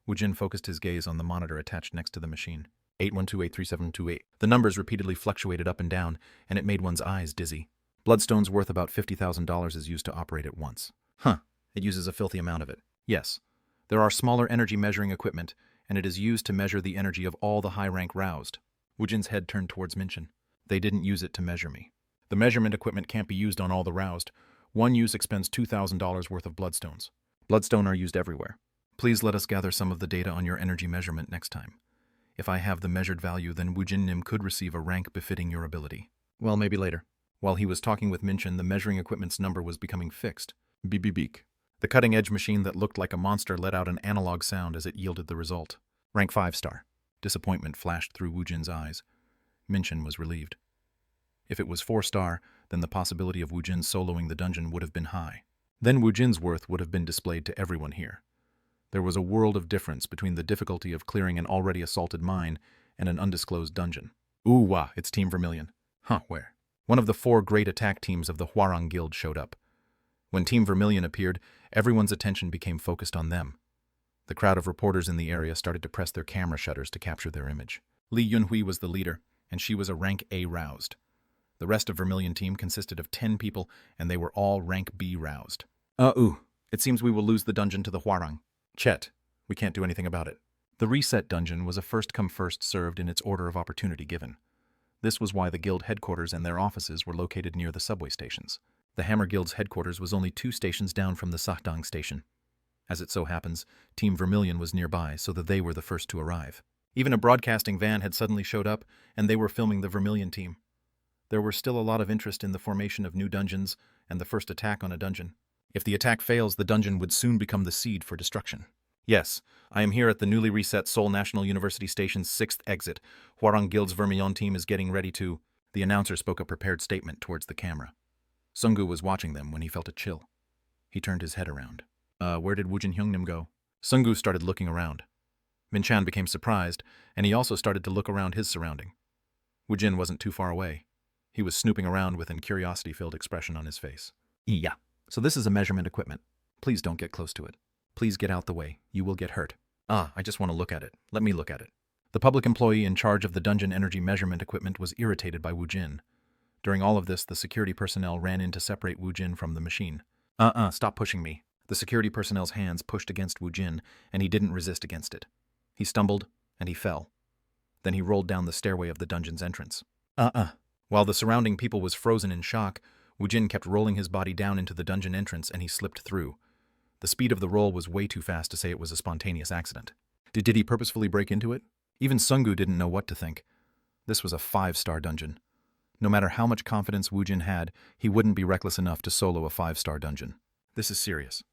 Woojin focused his gaze on the monitor attached next to the machine. 81283728. The numbers repeatedly fluctuated up and down, and it made one's eyes dizzy. Bloodstone's worth about $50,000 is used to operate it once. It uses a filthy amount of it. Yes. There are smaller energy measuring equipment, and it is used to measure the energy of all the high-rank roused. Woojin's head turned towards Minchin. They didn't use it to measure me. The measurement equipment can't be used on all the roused. One use expends $2,000 worth of bloodstones. Bloodstone are used everywhere. Please let us gather some of the data on your energy measurement next time. If I have the measured value, then Woojin Nim could receive a rank befitting your ability. Well, maybe later. While he was talking with Minchin, the measuring equipment's number was becoming fixed. Beep. The cutting-edge machine that looked like a monster let out an analog sound as it yielded the result. Rank 5-star. Disappointment flashed through Woojin's eyes. Minchin was relieved. If it was 4-star, then the possibility of Woojin soloing the dungeon would have been high. Then Woojin's worth would have been displayed to everyone here. There was a world of difference between the difficulty of clearing an already assaulted mine and an undisclosed dungeon. It's Team Vermilion. Where? One of the 4 great attack teams of the Hwarang Guild showed up. When Team Vermilion appeared, everyone's attention became focused on them. The crowd of reporters in the area started to press their camera shutters to capture their image. Li Yunhui was the leader, and she was a rank A roused. The rest of Vermilion team consisted of 10 people, and they were all rank B roused. It seems we will lose the dungeon to the Hwarang. Chet, we can't do anything about it. The reset dungeon was a first-come first-served in its order of opportunity given. This was why the guild headquarters and their offices were located near the subway stations. The Hammer Guild's headquarters was only 2 stations down from the Sahdang station. As it so happens, Team Vermilion was nearby, so that they were the first to arrive. Even a broadcasting van had suddenly showed up, and they were filming the Vermilion team. There were still a lot of interest in the formation of new dungeons and the first attack on a dungeon. If the attack fails, the dungeon would soon become the seed for destruction. Yes, I am here at the newly reset Seoul National University Station's 6th exit. Hwarang Guild's Vermilion team is getting ready to... The announcer spoke a prepared statement towards the camera. Sunggu was watching them when he felt a chill. He turned his head around. Where did Woojin Hyungnim go? Sunggu started looking around. Min-chan became surprised, and he also started to look around his surrounding. Woojin wasn't too far away. He was snooping around with a curiosity-filled expression on his face. Yeah, so this is a measurement equipment. Please don't get close to it. Please get out the way. You will get hurt. I just want to look at it. Let me look at it. The public employee in charge of the dungeon energy measurement equipment was irritated by Woojin. During all of this, the security personnel ran in to separate Woojin from the machine. Stop pushing me. The security personnel's hands pushed against Woojin, and he didn't resist against it. He stumbled, and he fell. Then he rolled down the stairway of the dungeon's entrance. While the surrounding people was frozen in shock, Woojin kept rolling his body down into the dungeon entrance, and he slipped through. The speed of the roll was way too fast to say it was a spontaneous accident. Did he purposefully break into it? Even Sunggu didn't know what to think. This was a 5-star dungeon. No matter how much confidence Woojin had, he wouldn't be reckless enough to solo a 5-star dungeon. This is serious.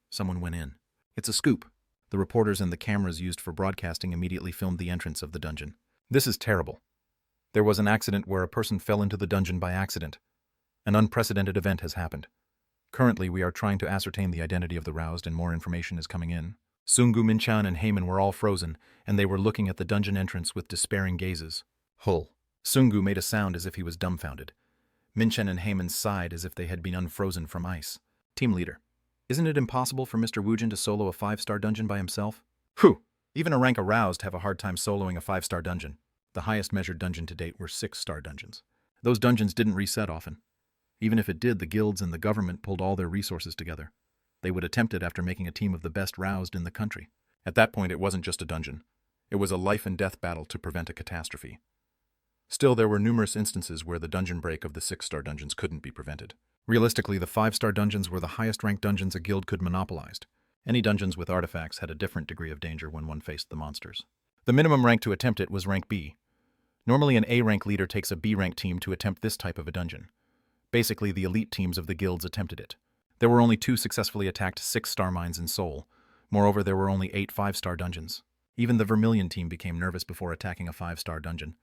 Someone went in. It's a scoop. The reporters and the cameras used for broadcasting immediately filmed the entrance of the dungeon. This is terrible. There was an accident where a person fell into the dungeon by accident. An unprecedented event has happened. Currently, we are trying to ascertain the identity of the roused, and more information is coming in. Sunggu, Min-chan, and Heyman were all frozen, and they were looking at the dungeon entrance with despairing gazes. Hull. Sunggu made a sound as if he was dumbfounded. Min-chan and Heyman sighed as if they had been unfrozen from ice. Team leader. Isn't it impossible for Mr. Woojin to solo a 5-star dungeon by himself? Whew! Even a rank aroused have a hard time soloing a 5-star dungeon. The highest measured dungeon to date were 6-star dungeons. Those dungeons didn't reset often. Even if it did, the guilds and the government pulled all their resources together. They would attempt it after making a team of the best roused in the country. At that point, it wasn't just a dungeon. It was a life-and-death battle to prevent a catastrophe. Still, there were numerous instances where the dungeon break of the 6-star dungeons couldn't be prevented. Realistically, the 5-star dungeons were the highest-ranked dungeons a guild could monopolize. Any dungeons with artifacts had a different degree of danger when one faced the monsters. The minimum rank to attempt it was rank B. Normally, an A-rank leader takes a B-rank team to attempt this type of a dungeon. Basically, the elite teams of the guilds attempted it. There were only 2 successfully attacked 6-star mines in Seoul. Moreover, there were only 8 5-star dungeons. Even the Vermilion team became nervous before attacking a 5-star dungeon.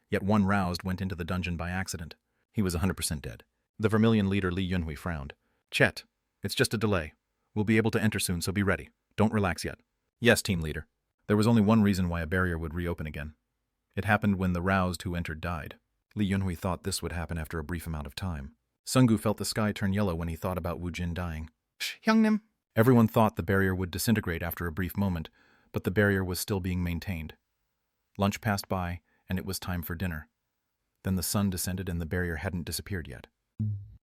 Yet one roused went into the dungeon by accident. He was 100% dead. The Vermilion leader Lee Yunhui frowned. Chet, it's just a delay. We'll be able to enter soon, so be ready. Don't relax yet. Yes, team leader. There was only one reason why a barrier would reopen again. It happened when the roused who entered died. Lee Yunhui thought this would happen after a brief amount of time. Sunggu felt the sky turn yellow when he thought about Woojin dying. Shh, Hyungnim. Everyone thought the barrier would disintegrate after a brief moment, but the barrier was still being maintained. Lunch passed by, and it was time for dinner. Then the sun descended and the barrier hadn't disappeared yet.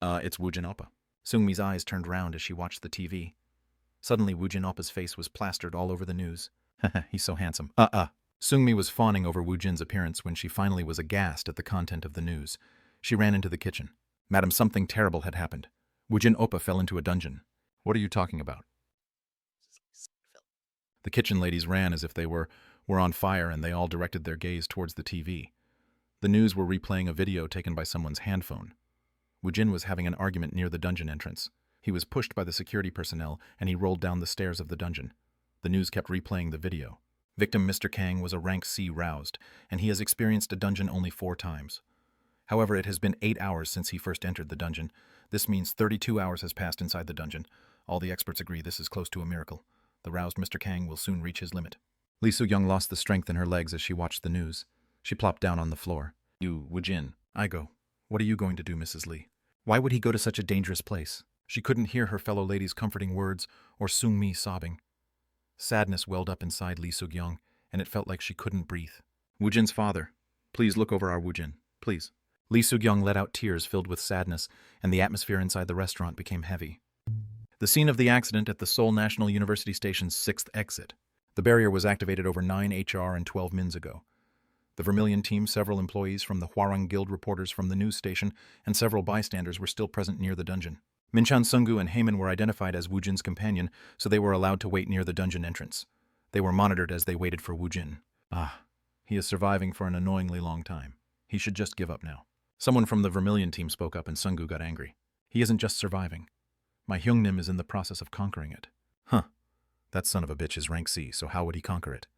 It's Woojin Oppa. Sungmi's eyes turned round as she watched the TV. Suddenly, Woojin Oppa's face was plastered all over the news. He's so handsome. Sungmi was fawning over Woojin's appearance when she finally was aghast at the content of the news. She ran into the kitchen. Madam, something terrible had happened. Woojin Oppa fell into a dungeon. What are you talking about? The kitchen ladies ran as if they were on fire, and they all directed their gaze towards the TV. The news were replaying a video taken by someone's handphone. Woojin was having an argument near the dungeon entrance. He was pushed by the security personnel, and he rolled down the stairs of the dungeon. The news kept replaying the video. Victim Mr. Kang was a rank C roused, and he has experienced a dungeon only 4 times. However, it has been 8 hours since he first entered the dungeon. This means 32 hours has passed inside the dungeon. All the experts agree this is close to a miracle. The roused Mr. Kang will soon reach his limit. Lee Soo-young lost the strength in her legs as she watched the news. She plopped down on the floor. You, Woojin. I go. What are you going to do, Mrs. Lee? Why would he go to such a dangerous place? She couldn't hear her fellow ladies' comforting words or Sung-mi sobbing. Sadness welled up inside Lee Soo-young, and it felt like she couldn't breathe. Woojin's father, please look over our Woojin, please. Lee Soo-young let out tears filled with sadness, and the atmosphere inside the restaurant became heavy. The scene of the accident at the Seoul National University Station's 6th exit. The barrier was activated over 9 HR and 12 mins ago. The Vermilion team, several employees from the Hwarang Guild, reporters from the news station, and several bystanders were still present near the dungeon. Minchan, Sungu, and Heyman were identified as Woojin's companion, so they were allowed to wait near the dungeon entrance. They were monitored as they waited for Woojin. He is surviving for an annoyingly long time. He should just give up now. Someone from the Vermilion team spoke up and Sungu got angry. He isn't just surviving. My Hyungnim is in the process of conquering it. That son of a bitch is rank C, so how would he conquer it?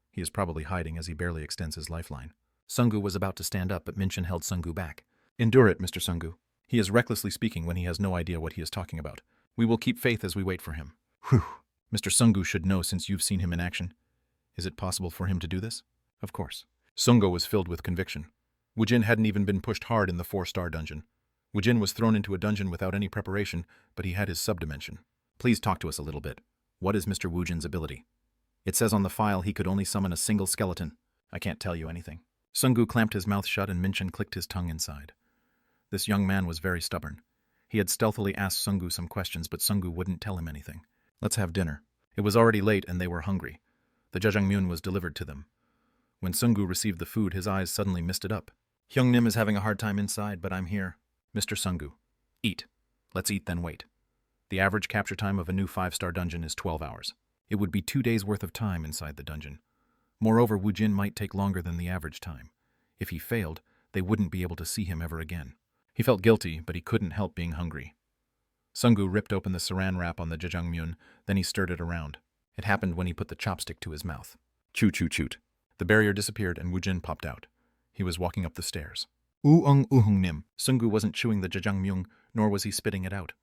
He is probably hiding as he barely extends his lifeline. Sungu was about to stand up, but Minchan held Sungu back. Endure it, Mr. Sungu. He is recklessly speaking when he has no idea what he is talking about. We will keep faith as we wait for him. Whew. Mr. Sungu should know since you've seen him in action. Is it possible for him to do this? Of course. Sungu was filled with conviction. Woojin hadn't even been pushed hard in the 4-star dungeon. Woojin was thrown into a dungeon without any preparation, but he had his subdimension. Please talk to us a little bit. What is Mr. Woojin's ability? It says on the file he could only summon a single skeleton. I can't tell you anything. Sungu clamped his mouth shut and Minchan clicked his tongue inside. This young man was very stubborn. He had stealthily asked Sungu some questions, but Sungu wouldn't tell him anything. Let's have dinner. It was already late and they were hungry. The jjajangmyeon was delivered to them. When Sungu received the food, his eyes suddenly misted up. Hyungnim is having a hard time inside, but I'm here. Mr. Sungu, eat. Let's eat, then wait. The average capture time of a new 5-star dungeon is 12 hours. It would be 2 days' worth of time inside the dungeon. Moreover, Woojin might take longer than the average time. If he failed, they wouldn't be able to see him ever again. He felt guilty, but he couldn't help being hungry. Sungu ripped open the saran wrap on the jjajangmyeon, then he stirred it around. It happened when he put the chopstick to his mouth. Choo-choo-choot. The barrier disappeared and Woojin popped out. He was walking up the stairs. Uhungnim. Sungu wasn't chewing the jjajangmyeon, nor was he spitting it out.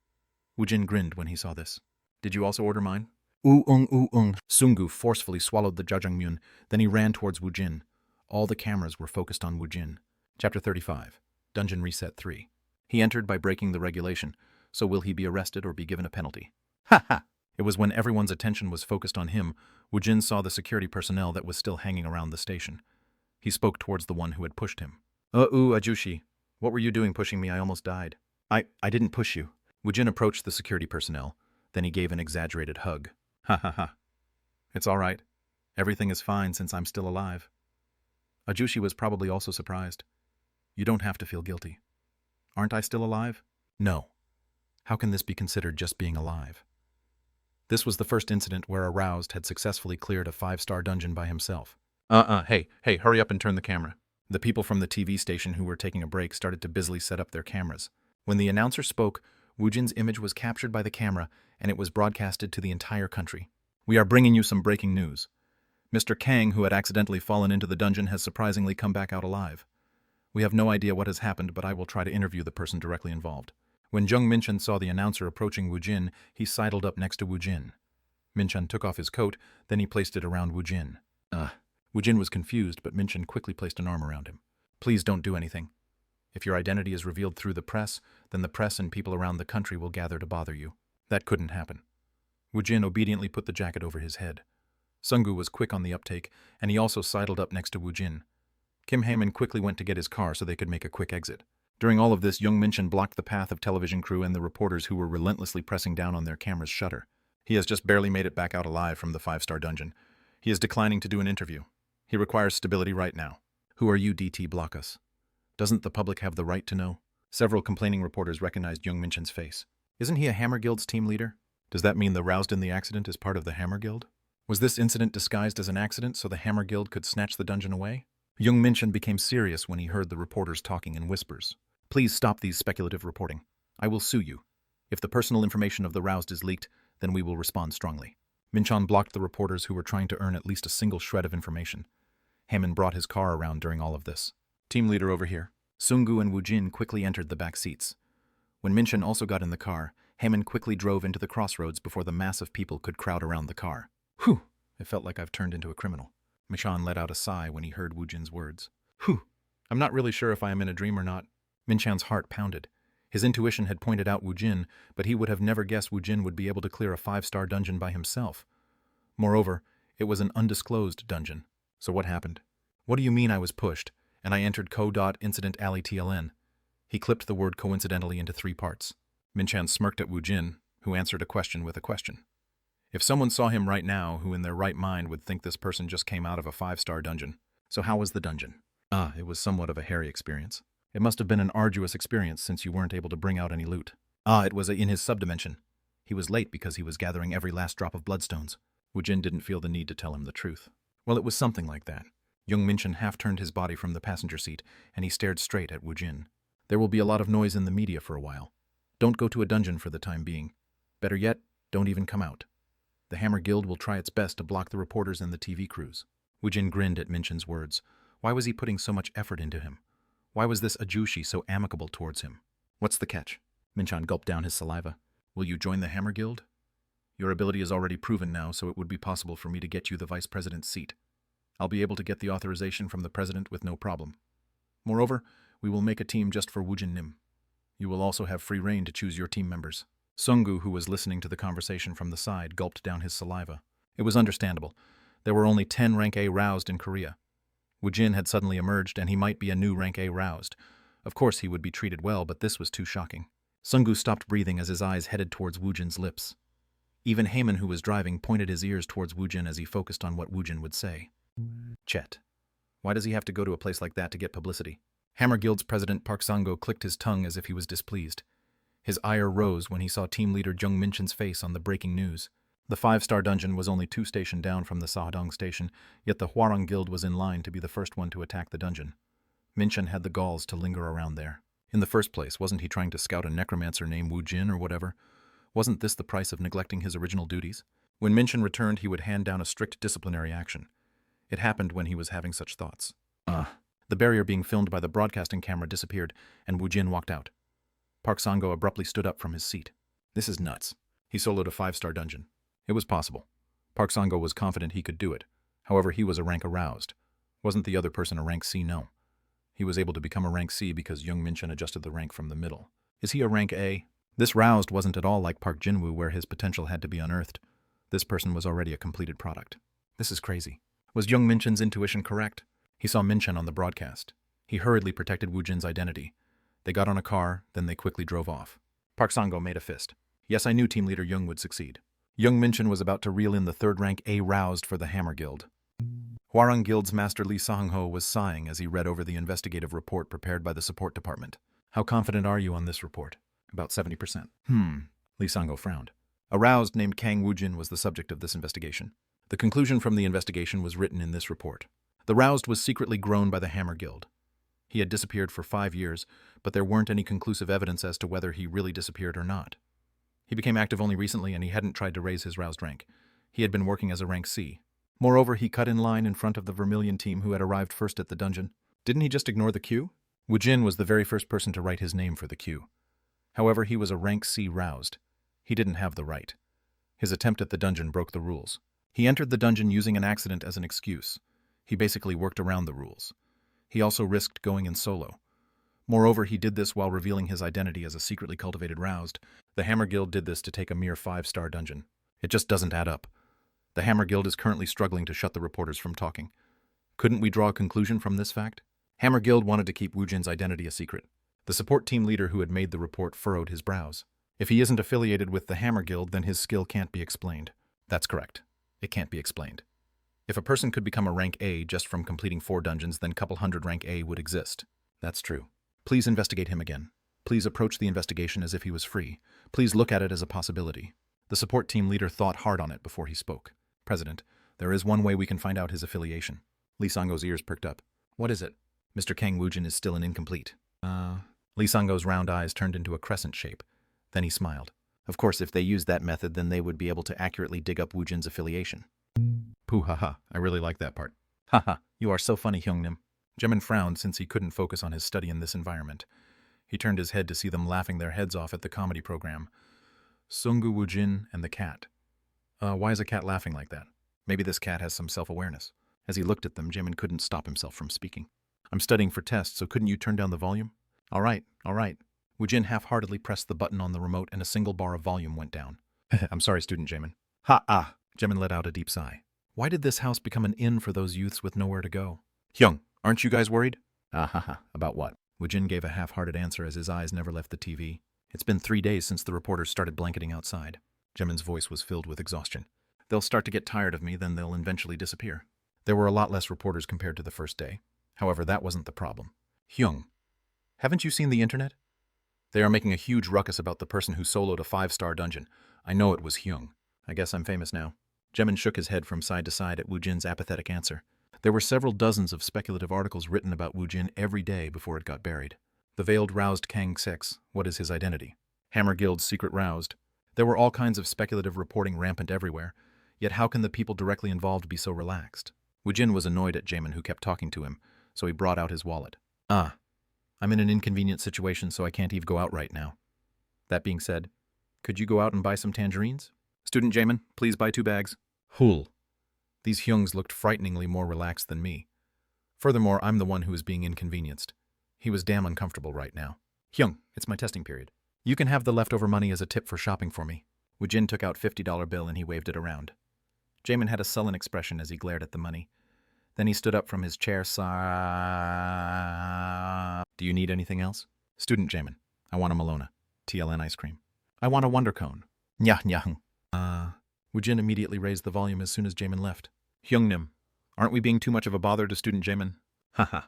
Woojin grinned when he saw this. Did you also order mine? Sungu forcefully swallowed the jjajangmyeon, then he ran towards Woojin. All the cameras were focused on Woojin. Chapter 35. Dungeon Reset 3. He entered by breaking the regulation, so will he be arrested or be given a penalty? Ha ha! It was when everyone's attention was focused on him, Woojin saw the security personnel that was still hanging around the station. He spoke towards the one who had pushed him. Ajushi, what were you doing pushing me? I almost died. I didn't push you. Woojin approached the security personnel, then he gave an exaggerated hug. Ha ha ha. It's all right. Everything is fine since I'm still alive. Ajushi was probably also surprised. You don't have to feel guilty. Aren't I still alive? No. How can this be considered just being alive? This was the first incident where Aroused had successfully cleared a 5-star dungeon by himself. Hey, hurry up and turn the camera. The people from the TV station who were taking a break started to busily set up their cameras. When the announcer spoke, Woojin's image was captured by the camera and it was broadcasted to the entire country. We are bringing you some breaking news. Mr. Kang, who had accidentally fallen into the dungeon, has surprisingly come back out alive. We have no idea what has happened, but I will try to interview the person directly involved. When Jung Minchan saw the announcer approaching Woojin, he sidled up next to Woojin. Minchan took off his coat, then he placed it around Woojin. Woojin was confused, but Minchan quickly placed an arm around him. Please don't do anything. If your identity is revealed through the press, then the press and people around the country will gather to bother you. That couldn't happen. Woojin obediently put the jacket over his head. Sungu was quick on the uptake, and he also sidled up next to Woojin. Kim Heyman quickly went to get his car so they could make a quick exit. During all of this, Jung Minchan blocked the path of television crew and the reporters who were relentlessly pressing down on their camera's shutter. He has just barely made it back out alive from the 5-star dungeon. He is declining to do an interview. He requires stability right now. Who are you, DT? Block us. Doesn't the public have the right to know? Several complaining reporters recognized Jung Minchan's face. Isn't he a Hammer Guild's team leader? Does that mean the Roused in the accident is part of the Hammer Guild? Was this incident disguised as an accident so the Hammer Guild could snatch the dungeon away? Jung Minchan became serious when he heard the reporters talking in whispers. Please stop these speculative reporting. I will sue you. If the personal information of the Roused is leaked, then we will respond strongly. Minchan blocked the reporters who were trying to earn at least a single shred of information. Heyman brought his car around during all of this. Team leader over here. Sungu and Woojin quickly entered the back seats. When Minchan also got in the car, Heyman quickly drove into the crossroads before the mass of people could crowd around the car. Whew! It felt like I've turned into a criminal. Minchan let out a sigh when he heard Woojin's words. Whew! I'm not really sure if I am in a dream or not. Minchan's heart pounded. His intuition had pointed out Woojin, but he would have never guessed Woojin would be able to clear a 5-star dungeon by himself. Moreover, it was an undisclosed dungeon. So what happened? What do you mean I was pushed, and I entered co.incident alley TLN? He clipped the word coincidentally into 3 parts. Minchan smirked at Woojin, who answered a question with a question. If someone saw him right now, who in their right mind would think this person just came out of a 5-star dungeon. So how was the dungeon? It was somewhat of a hairy experience. It must have been an arduous experience since you weren't able to bring out any loot. It was in his subdimension. He was late because he was gathering every last drop of bloodstones. Woojin didn't feel the need to tell him the truth. Well, it was something like that. Young Minchin half turned his body from the passenger seat, and he stared straight at Woojin. There will be a lot of noise in the media for a while. Don't go to a dungeon for the time being. Better yet, don't even come out. The Hammer Guild will try its best to block the reporters and the TV crews. Woojin grinned at Minchin's words. Why was he putting so much effort into him? Why was this Ajushi so amicable towards him? What's the catch? Minchin gulped down his saliva. Will you join the Hammer Guild? Your ability is already proven now, so it would be possible for me to get you the vice president's seat. I'll be able to get the authorization from the president with no problem. Moreover, we will make a team just for Woojin Nim. You will also have free reign to choose your team members. Sungu, who was listening to the conversation from the side, gulped down his saliva. It was understandable. There were only 10 rank A roused in Korea. Woojin had suddenly emerged, and he might be a new rank A roused. Of course he would be treated well, but this was too shocking. Sungu stopped breathing as his eyes headed towards Woojin's lips. Even Heyman, who was driving, pointed his ears towards Woojin as he focused on what Woojin would say. Chet. Why does he have to go to a place like that to get publicity? Hammer Guild's president Park Sango clicked his tongue as if he was displeased. His ire rose when he saw team leader Jung Minchin's face on the breaking news. The 5-star dungeon was only 2 stations down from the Sahadong station, yet the Hwarang Guild was in line to be the first one to attack the dungeon. Minchin had the galls to linger around there. In the first place, wasn't he trying to scout a necromancer named Woojin or whatever? Wasn't this the price of neglecting his original duties? When Minchin returned, he would hand down a strict disciplinary action. It happened when he was having such thoughts. The barrier being filmed by the broadcasting camera disappeared, and Woojin walked out. Park Sango abruptly stood up from his seat. This is nuts. He soloed a 5-star dungeon. It was possible. Park Sango was confident he could do it. However, he was a rank aroused. Wasn't the other person a rank C? No. He was able to become a rank C because Young Minchin adjusted the rank from the middle. Is he a rank A? This roused wasn't at all like Park Jinwoo, where his potential had to be unearthed. This person was already a completed product. This is crazy. Was Young Minchin's intuition correct? He saw Minchin on the broadcast. He hurriedly protected Woojin's identity. They got on a car, then they quickly drove off. Park Sango made a fist. Yes, I knew team leader Young would succeed. Young Minchin was about to reel in the 3rd rank A roused for the Hammer Guild. Hwarang Guild's master Lee Sang-ho was sighing as he read over the investigative report prepared by the support department. How confident are you on this report? About 70%. Lee Sang-ho frowned. A roused named Kang Woojin was the subject of this investigation. The conclusion from the investigation was written in this report. The roused was secretly grown by the Hammer Guild. He had disappeared for 5 years, but there weren't any conclusive evidence as to whether he really disappeared or not. He became active only recently, and he hadn't tried to raise his roused rank. He had been working as a rank C. Moreover, he cut in line in front of the Vermilion team who had arrived first at the dungeon. Didn't he just ignore the queue? Woojin was the very first person to write his name for the queue. However, he was a rank C roused. He didn't have the right. His attempt at the dungeon broke the rules. He entered the dungeon using an accident as an excuse. He basically worked around the rules. He also risked going in solo. Moreover, he did this while revealing his identity as a secretly cultivated roused. The Hammer Guild did this to take a mere 5-star dungeon. It just doesn't add up. The Hammer Guild is currently struggling to shut the reporters from talking. Couldn't we draw a conclusion from this fact? Hammer Guild wanted to keep Woojin's identity a secret. The support team leader who had made the report furrowed his brows. If he isn't affiliated with the Hammer Guild, then his skill can't be explained. That's correct. It can't be explained. If a person could become a rank A just from completing 4 dungeons, then couple hundred rank A would exist. That's true. Please investigate him again. Please approach the investigation as if he was free. Please look at it as a possibility. The support team leader thought hard on it before he spoke. President, there is one way we can find out his affiliation. Lee Sang-ho's ears perked up. What is it? Mr. Kang Woojin is still an incomplete. Lee Sang-ho's round eyes turned into a crescent shape. Then he smiled. Of course, if they used that method, then they would be able to accurately dig up Woojin's affiliation. Pooh ha ha, I really like that part. Haha, you are so funny, Hyungnim. Jamin frowned since he couldn't focus on his study in this environment. He turned his head to see them laughing their heads off at the comedy program. Sungu Woojin and the cat. Why is a cat laughing like that? Maybe this cat has some self-awareness. As he looked at them, Jamin couldn't stop himself from speaking. I'm studying for tests, so couldn't you turn down the volume? All right. Woojin half-heartedly pressed the button on the remote and a single bar of volume went down. I'm sorry, student Jamin. Ha-ah. Jamin let out a deep sigh. Why did this house become an inn for those youths with nowhere to go? Hyung, aren't you guys worried? About what? Woojin gave a half-hearted answer as his eyes never left the TV. It's been 3 days since the reporters started blanketing outside. Jimin's voice was filled with exhaustion. They'll start to get tired of me, then they'll eventually disappear. There were a lot less reporters compared to the first day. However, that wasn't the problem. Hyung, haven't you seen the internet? They are making a huge ruckus about the person who soloed a 5-star dungeon. I know it was Hyung. I guess I'm famous now. Jimin shook his head from side to side at Woojin's apathetic answer. There were several dozens of speculative articles written about Woojin every day before it got buried. The veiled roused Kang Woojin. What is his identity? Hammer Guild's secret roused. There were all kinds of speculative reporting rampant everywhere. Yet how can the people directly involved be so relaxed? Woojin was annoyed at Jamin, who kept talking to him, so he brought out his wallet. I'm in an inconvenient situation, so I can't even go out right now. That being said, could you go out and buy some tangerines? Student Jamin, please buy 2 bags. Hul. These Hyungs looked frighteningly more relaxed than me. Furthermore, I'm the one who is being inconvenienced. He was damn uncomfortable right now. Hyung, it's my testing period. You can have the leftover money as a tip for shopping for me. Woojin took out $50 bill and he waved it around. Jamin had a sullen expression as he glared at the money. Then he stood up from his chair. Do you need anything else? Student Jamin, I want a Malona. TLN ice cream. I want a Wonder Cone. Nyah. Woojin immediately raised the volume as soon as Jamin left. Hyungnim, aren't we being too much of a bother to Student Jamin? Haha.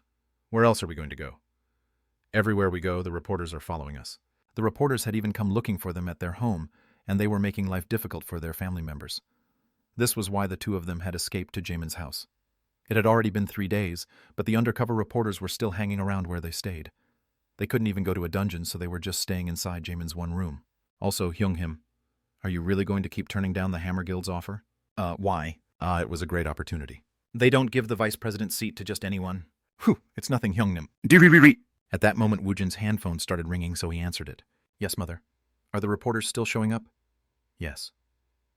Where else are we going to go? Everywhere we go, the reporters are following us. The reporters had even come looking for them at their home, and they were making life difficult for their family members. This was why the 2 of them had escaped to Jamin's house. It had already been 3 days, but the undercover reporters were still hanging around where they stayed. They couldn't even go to a dungeon, so they were just staying inside Jamin's one room. Also, Hyunghim, are you really going to keep turning down the Hammer Guild's offer? Why? It was a great opportunity. They don't give the vice president's seat to just anyone. Whew, it's nothing, Hyungnim. At that moment, Woojin's handphone started ringing, so he answered it. Yes, mother. Are the reporters still showing up? Yes.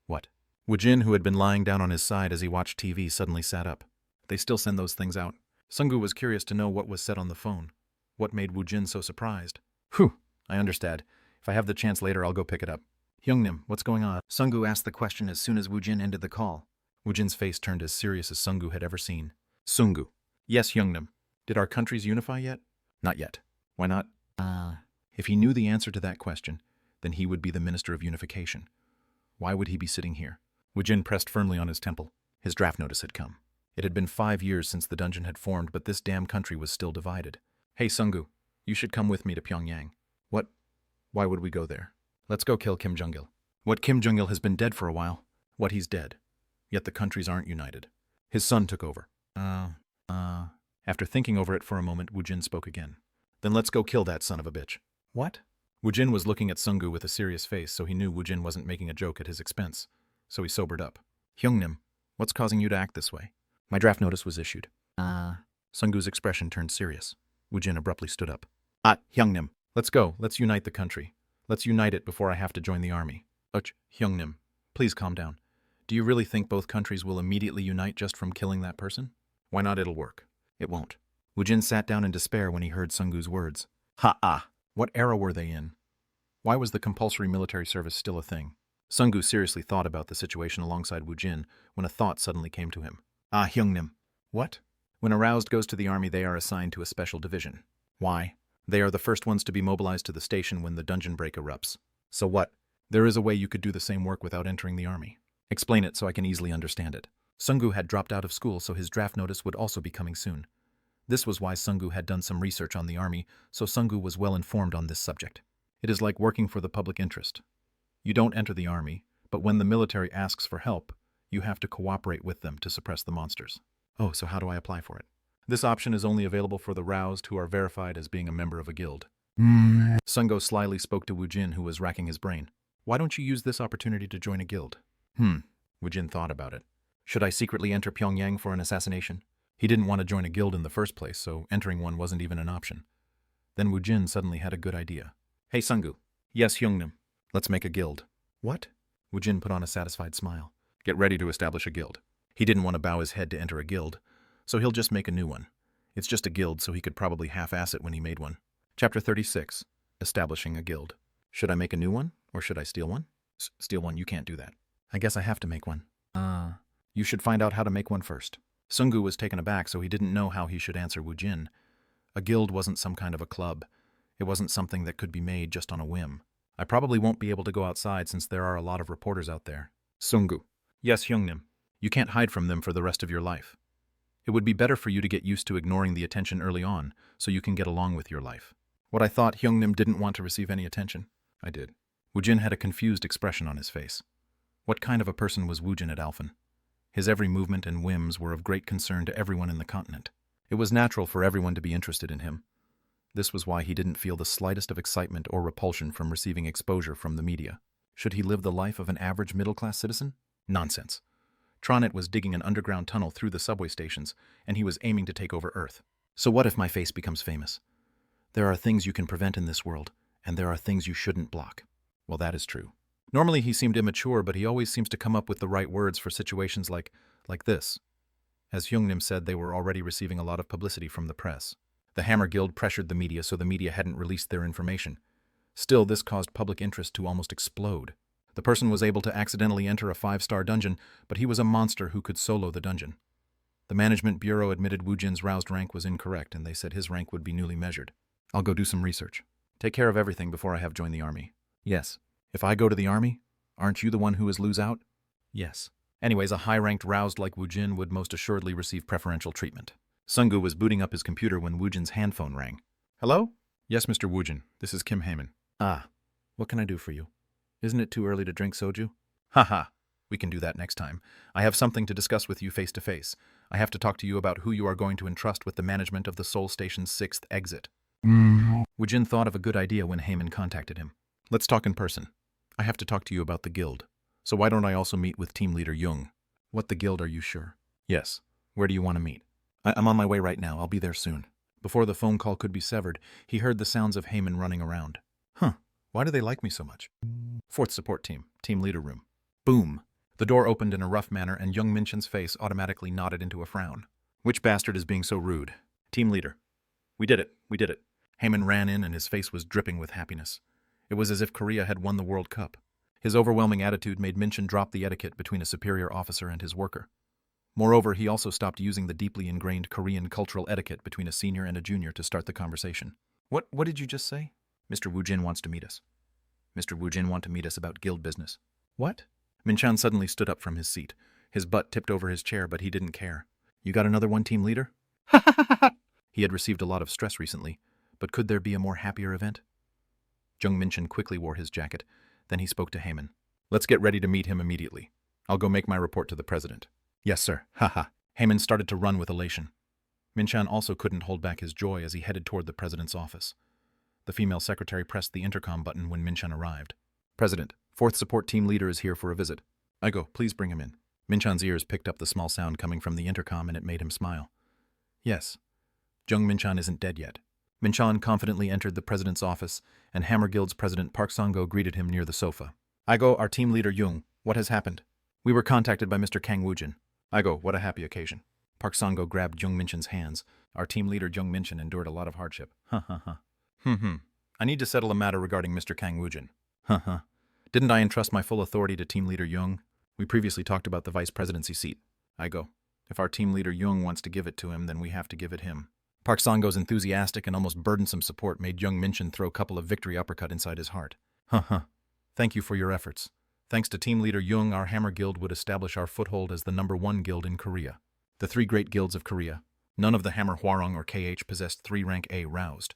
What? Woojin, who had been lying down on his side as he watched TV, suddenly sat up. They still send those things out. Sungu was curious to know what was said on the phone. What made Woojin so surprised? Whew, I understand. If I have the chance later, I'll go pick it up. Hyungnim, what's going on? Sungu asked the question as soon as Woojin ended the call. Woojin's face turned as serious as Sungu had ever seen. Sungu. Yes, Hyungnim. Did our countries unify yet? Not yet. Why not? If he knew the answer to that question, then he would be the Minister of Unification. Why would he be sitting here? Woojin pressed firmly on his temple. His draft notice had come. It had been 5 years since the dungeon had formed, but this damn country was still divided. Hey, Sungu, you should come with me to Pyongyang. What? Why would we go there? Let's go kill Kim Jong-il. What, Kim Jong-il has been dead for a while? What, he's dead. Yet the countries aren't united. His son took over. After thinking over it for a moment, Woojin spoke again. Then let's go kill that son of a bitch. What? Woojin was looking at Sungu with a serious face, so he knew Woojin wasn't making a joke at his expense. So he sobered up. Hyungnim, what's causing you to act this way? My draft notice was issued. Sungu's expression turned serious. Woojin abruptly stood up. Hyungnim, let's go. Let's unite the country. Let's unite it before I have to join the army. Hyungnim, please calm down. Do you really think both countries will immediately unite just from killing that person? Why not? It'll work. It won't. Woojin sat down in despair when he heard Sungu's words. What era were they in? Why was the compulsory military service still a thing? Sungu seriously thought about the situation alongside Woojin when a thought suddenly came to him. Hyungnim. What? When a roused goes to the army, they are assigned to a special division. Why? They are the first ones to be mobilized to the station when the dungeon break erupts. So what? There is a way you could do the same work without entering the army. Explain it so I can easily understand it. Sungu had dropped out of school, so his draft notice would also be coming soon. This was why Sungu had done some research on the army, so Sungu was well informed on this subject. It is like working for the public interest. You don't enter the army, but when the military asks for help, you have to cooperate with them to suppress the monsters. Oh, so how do I apply for it? This option is only available for the roused who are verified as being a member of a guild. Sungu slyly spoke to Woojin, who was racking his brain. Why don't you use this opportunity to join a guild? Woojin thought about it. Should I secretly enter Pyongyang for an assassination? He didn't want to join a guild in the first place, so entering one wasn't even an option. Then Woojin suddenly had a good idea. Hey, Sungu. Yes, Hyungnim. Let's make a guild. What? Woojin put on a satisfied smile. Get ready to establish a guild. He didn't want to bow his head to enter a guild, so he'll just make a new one. It's just a guild, so he could probably half-ass it when he made one. Chapter 36. Establishing a guild. Should I make a new one, or should I steal one? Steal one, you can't do that. I guess I have to make one. You should find out how to make one first. Sungu was taken aback, so he didn't know how he should answer Woojin. A guild wasn't some kind of a club. It wasn't something that could be made just on a whim. I probably won't be able to go outside since there are a lot of reporters out there. Sungu. Yes, Hyungnim. You can't hide from them for the rest of your life. It would be better for you to get used to ignoring the attention early on, so you can get along with your life. What I thought Hyungnim didn't want to receive any attention. I did. Woojin had a confused expression on his face. What kind of a person was Woojin at Alphen? His every movement and whims were of great concern to everyone in the continent. It was natural for everyone to be interested in him. This was why he didn't feel the slightest of excitement or repulsion from receiving exposure from the media. Should he live the life of an average middle-class citizen? Nonsense. Tronet was digging an underground tunnel through the subway stations, and he was aiming to take over Earth. So what if my face becomes famous? There are things you can prevent in this world, and there are things you shouldn't block. Well, that is true. Normally he seemed immature, but he always seems to come up with the right words for situations like this. As Hyungnim said, they were already receiving a lot of publicity from the press. The Hammer Guild pressured the media, so the media hadn't released their information. Still, this caused public interest to almost explode. The person was able to accidentally enter a 5-star dungeon, but he was a monster who could solo the dungeon. The Management Bureau admitted Woojin's roused rank was incorrect, and they said his rank would be newly measured. I'll go do some research. Take care of everything before I have joined the army. Yes. If I go to the army, aren't you the one who is lose out? Yes. Anyways, a high-ranked roused like Woojin would most assuredly receive preferential treatment. Sungu was booting up his computer when Woojin's handphone rang. Hello? Yes, Mr. Woojin. This is Kim Heyman. Ah. What can I do for you? Isn't it too early to drink soju? Haha. We can do that next time. I have something to discuss with you face to face. I have to talk to you about who you are going to entrust with the management of the Seoul Station's 6th exit. Woojin thought of a good idea when Heyman contacted him. Let's talk in person. I have to talk to you about the guild. So why don't I also meet with team leader Jung? What, the guild, are you sure? Yes. Where do you want to meet? I'm on my way right now. I'll be there soon. Before the phone call could be severed, he heard the sounds of Heyman running around. Huh. Why do they like me so much? 4th support team, team leader room. Boom. The door opened in a rough manner and Jung Minchin's face automatically knotted into a frown. Which bastard is being so rude? Team leader. We did it. We did it. Heyman ran in and his face was dripping with happiness. It was as if Korea had won the World Cup. His overwhelming attitude made Minchin drop the etiquette between a superior officer and his worker. Moreover, he also stopped using the deeply ingrained Korean cultural etiquette between a senior and a junior to start the conversation. What did you just say? Mr. Woojin wants to meet us. Mr. Woojin wants to meet us about guild business. What? Minchan suddenly stood up from his seat. His butt tipped over his chair, but he didn't care. You got another one, team leader? Ha ha ha ha! He had received a lot of stress recently, but could there be a more happier event? Jung Minchin quickly wore his jacket. Then he spoke to Heyman. Let's get ready to meet him immediately. I'll go make my report to the president. Yes, sir. Haha. Heyman started to run with elation. Minchan also couldn't hold back his joy as he headed toward the president's office. The female secretary pressed the intercom button when Minchan arrived. President, 4th support team leader is here for a visit. I go, please bring him in. Minchan's ears picked up the small sound coming from the intercom and it made him smile. Yes. Jung Minchan isn't dead yet. Minchan confidently entered the president's office, and Hammer Guild's president Park Sang-go greeted him near the sofa. Igo, our team leader Jung, what has happened? We were contacted by Mr. Kang Woojin. Igo, what a happy occasion. Park Sang-go grabbed Jung Minchin's hands. Our team leader Jung Minchin endured a lot of hardship. I need to settle a matter regarding Mr. Kang Woojin. Didn't I entrust my full authority to team leader Jung? We previously talked about the vice presidency seat. Igo, if our team leader Jung wants to give it to him, then we have to give it him. Park Sang-go's enthusiastic and almost burdensome support made Jung Minchin throw a couple of victory uppercut inside his heart. Thank you for your efforts. Thanks to team leader Jung, our Hammer Guild would establish our foothold as the #1 guild in Korea. The 3 great guilds of Korea. None of the Hammer Hwarung or KH possessed 3 rank A roused.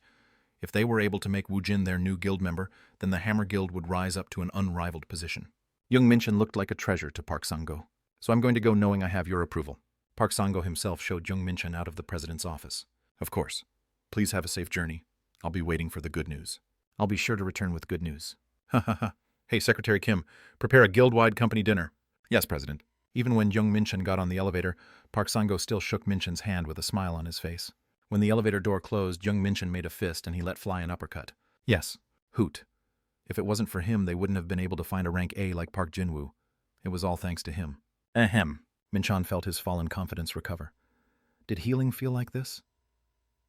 If they were able to make Woojin their new guild member, then the Hammer Guild would rise up to an unrivaled position. Jung Minchin looked like a treasure to Park Sang-go. So I'm going to go knowing I have your approval. Park Sang-go himself showed Jung Minchin out of the president's office. Of course. Please have a safe journey. I'll be waiting for the good news. I'll be sure to return with good news. Hey, Secretary Kim, prepare a guild-wide company dinner. Yes, President. Even when Jung Minchin got on the elevator, Park Sang-go still shook Minchin's hand with a smile on his face. When the elevator door closed, Jung Minchin made a fist and he let fly an uppercut. Yes, hoot. If it wasn't for him, they wouldn't have been able to find a rank A like Park Jinwoo. It was all thanks to him. Ahem. Minchan felt his fallen confidence recover. Did healing feel like this?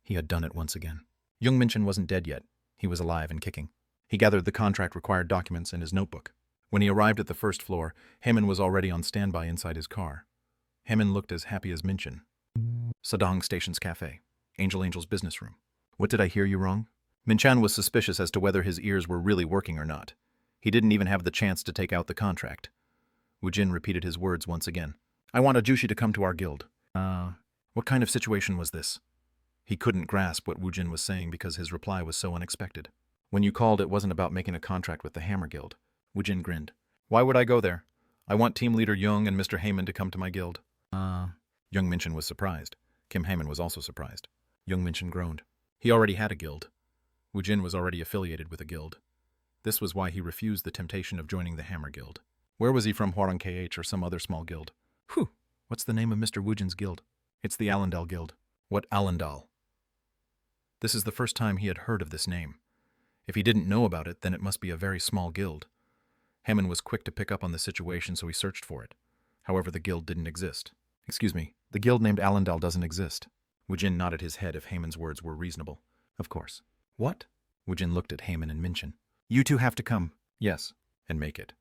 He had done it once again. Jung Minchin wasn't dead yet. He was alive and kicking. He gathered the contract-required documents in his notebook. When he arrived at the first floor, Heyman was already on standby inside his car. Heyman looked as happy as Minchin. Sadong Station's cafe. Angel's business room. What, did I hear you wrong? Minchan was suspicious as to whether his ears were really working or not. He didn't even have the chance to take out the contract. Woojin repeated his words once again. I want Ajushi to come to our guild. What kind of situation was this? He couldn't grasp what Woojin was saying because his reply was so unexpected. When you called, it wasn't about making a contract with the Hammer Guild. Woojin grinned. Why would I go there? I want team leader Jung and Mr. Heyman to come to my guild. Young Minchin was surprised. Kim Heyman was also surprised. Young Minchin groaned. He already had a guild. Woojin was already affiliated with a guild. This was why he refused the temptation of joining the Hammer Guild. Where was he from, Hwarang KH or some other small guild? Whew, what's the name of Mr. Woojin's guild? It's the Allendal Guild. What Allendal? This is the first time he had heard of this name. If he didn't know about it, then it must be a very small guild. Heyman was quick to pick up on the situation, so he searched for it. However, the guild didn't exist. Excuse me, the guild named Allendal doesn't exist. Woojin nodded his head if Heyman's words were reasonable. Of course. What? Woojin looked at Heyman and Minchin. You two have to come. Yes, and make it.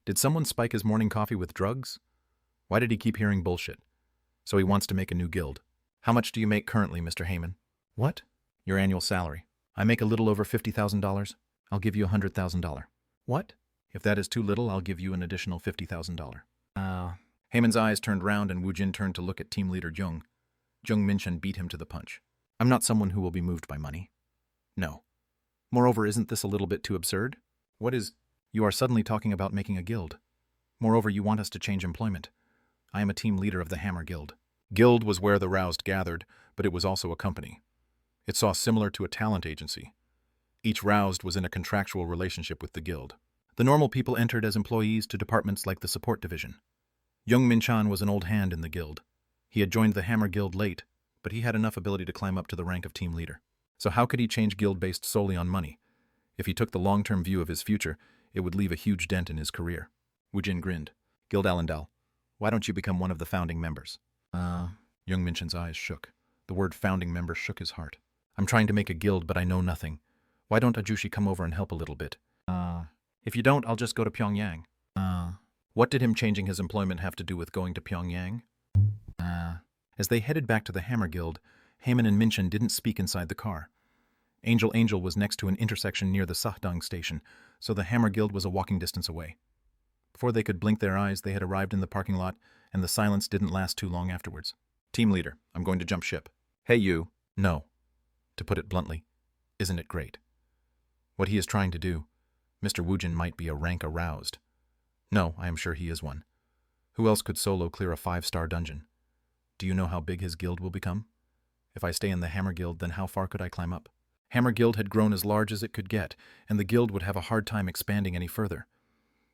Did someone spike his morning coffee with drugs? Why did he keep hearing bullshit? So he wants to make a new guild. How much do you make currently, Mr. Heyman? What? Your annual salary. I make a little over $50,000. I'll give you $100,000. What? If that is too little, I'll give you an additional $50,000. Heyman's eyes turned round and Woojin turned to look at team leader Jung. Jung Minchin beat him to the punch. I'm not someone who will be moved by money. No. Moreover, isn't this a little bit too absurd? What is... You are suddenly talking about making a guild. Moreover, you want us to change employment. I am a team leader of the Hammer Guild. Guild was where the roused gathered, but it was also a company. It saw similar to a talent agency. Each roused was in a contractual relationship with the guild. The normal people entered as employees to departments like the support division. Young Minchan was an old hand in the guild. He had joined the Hammer Guild late, but he had enough ability to climb up to the rank of team leader. So how could he change guild based solely on money? If he took the long-term view of his future, it would leave a huge dent in his career. Woojin grinned. Guild Allendal, why don't you become one of the founding members? Young Minchin's eyes shook. The word founding member shook his heart. I'm trying to make a guild, but I know nothing. Why don't Ajushi come over and help a little bit? If you don't, I'll just go to Pyongyang. What did him changing his employment have to do with going to Pyongyang? As they headed back to the Hammer Guild, Heyman and Minchin didn't speak inside the car. Angel was next to an intersection near the Sahdang station, so the Hammer Guild was a walking distance away. Before they could blink their eyes, they had arrived in the parking lot, and the silence didn't last too long afterwards. Team leader, I'm going to jump ship. Hey you. No. To put it bluntly, isn't it great? What he is trying to do, Mr. Woojin might be a rank aroused. No, I am sure he is one. Who else could solo clear a 5-star dungeon? Do you know how big his guild will become? If I stay in the Hammer Guild, then how far could I climb up? Hammer Guild had grown as large as it could get, and the guild would have a hard time expanding any further.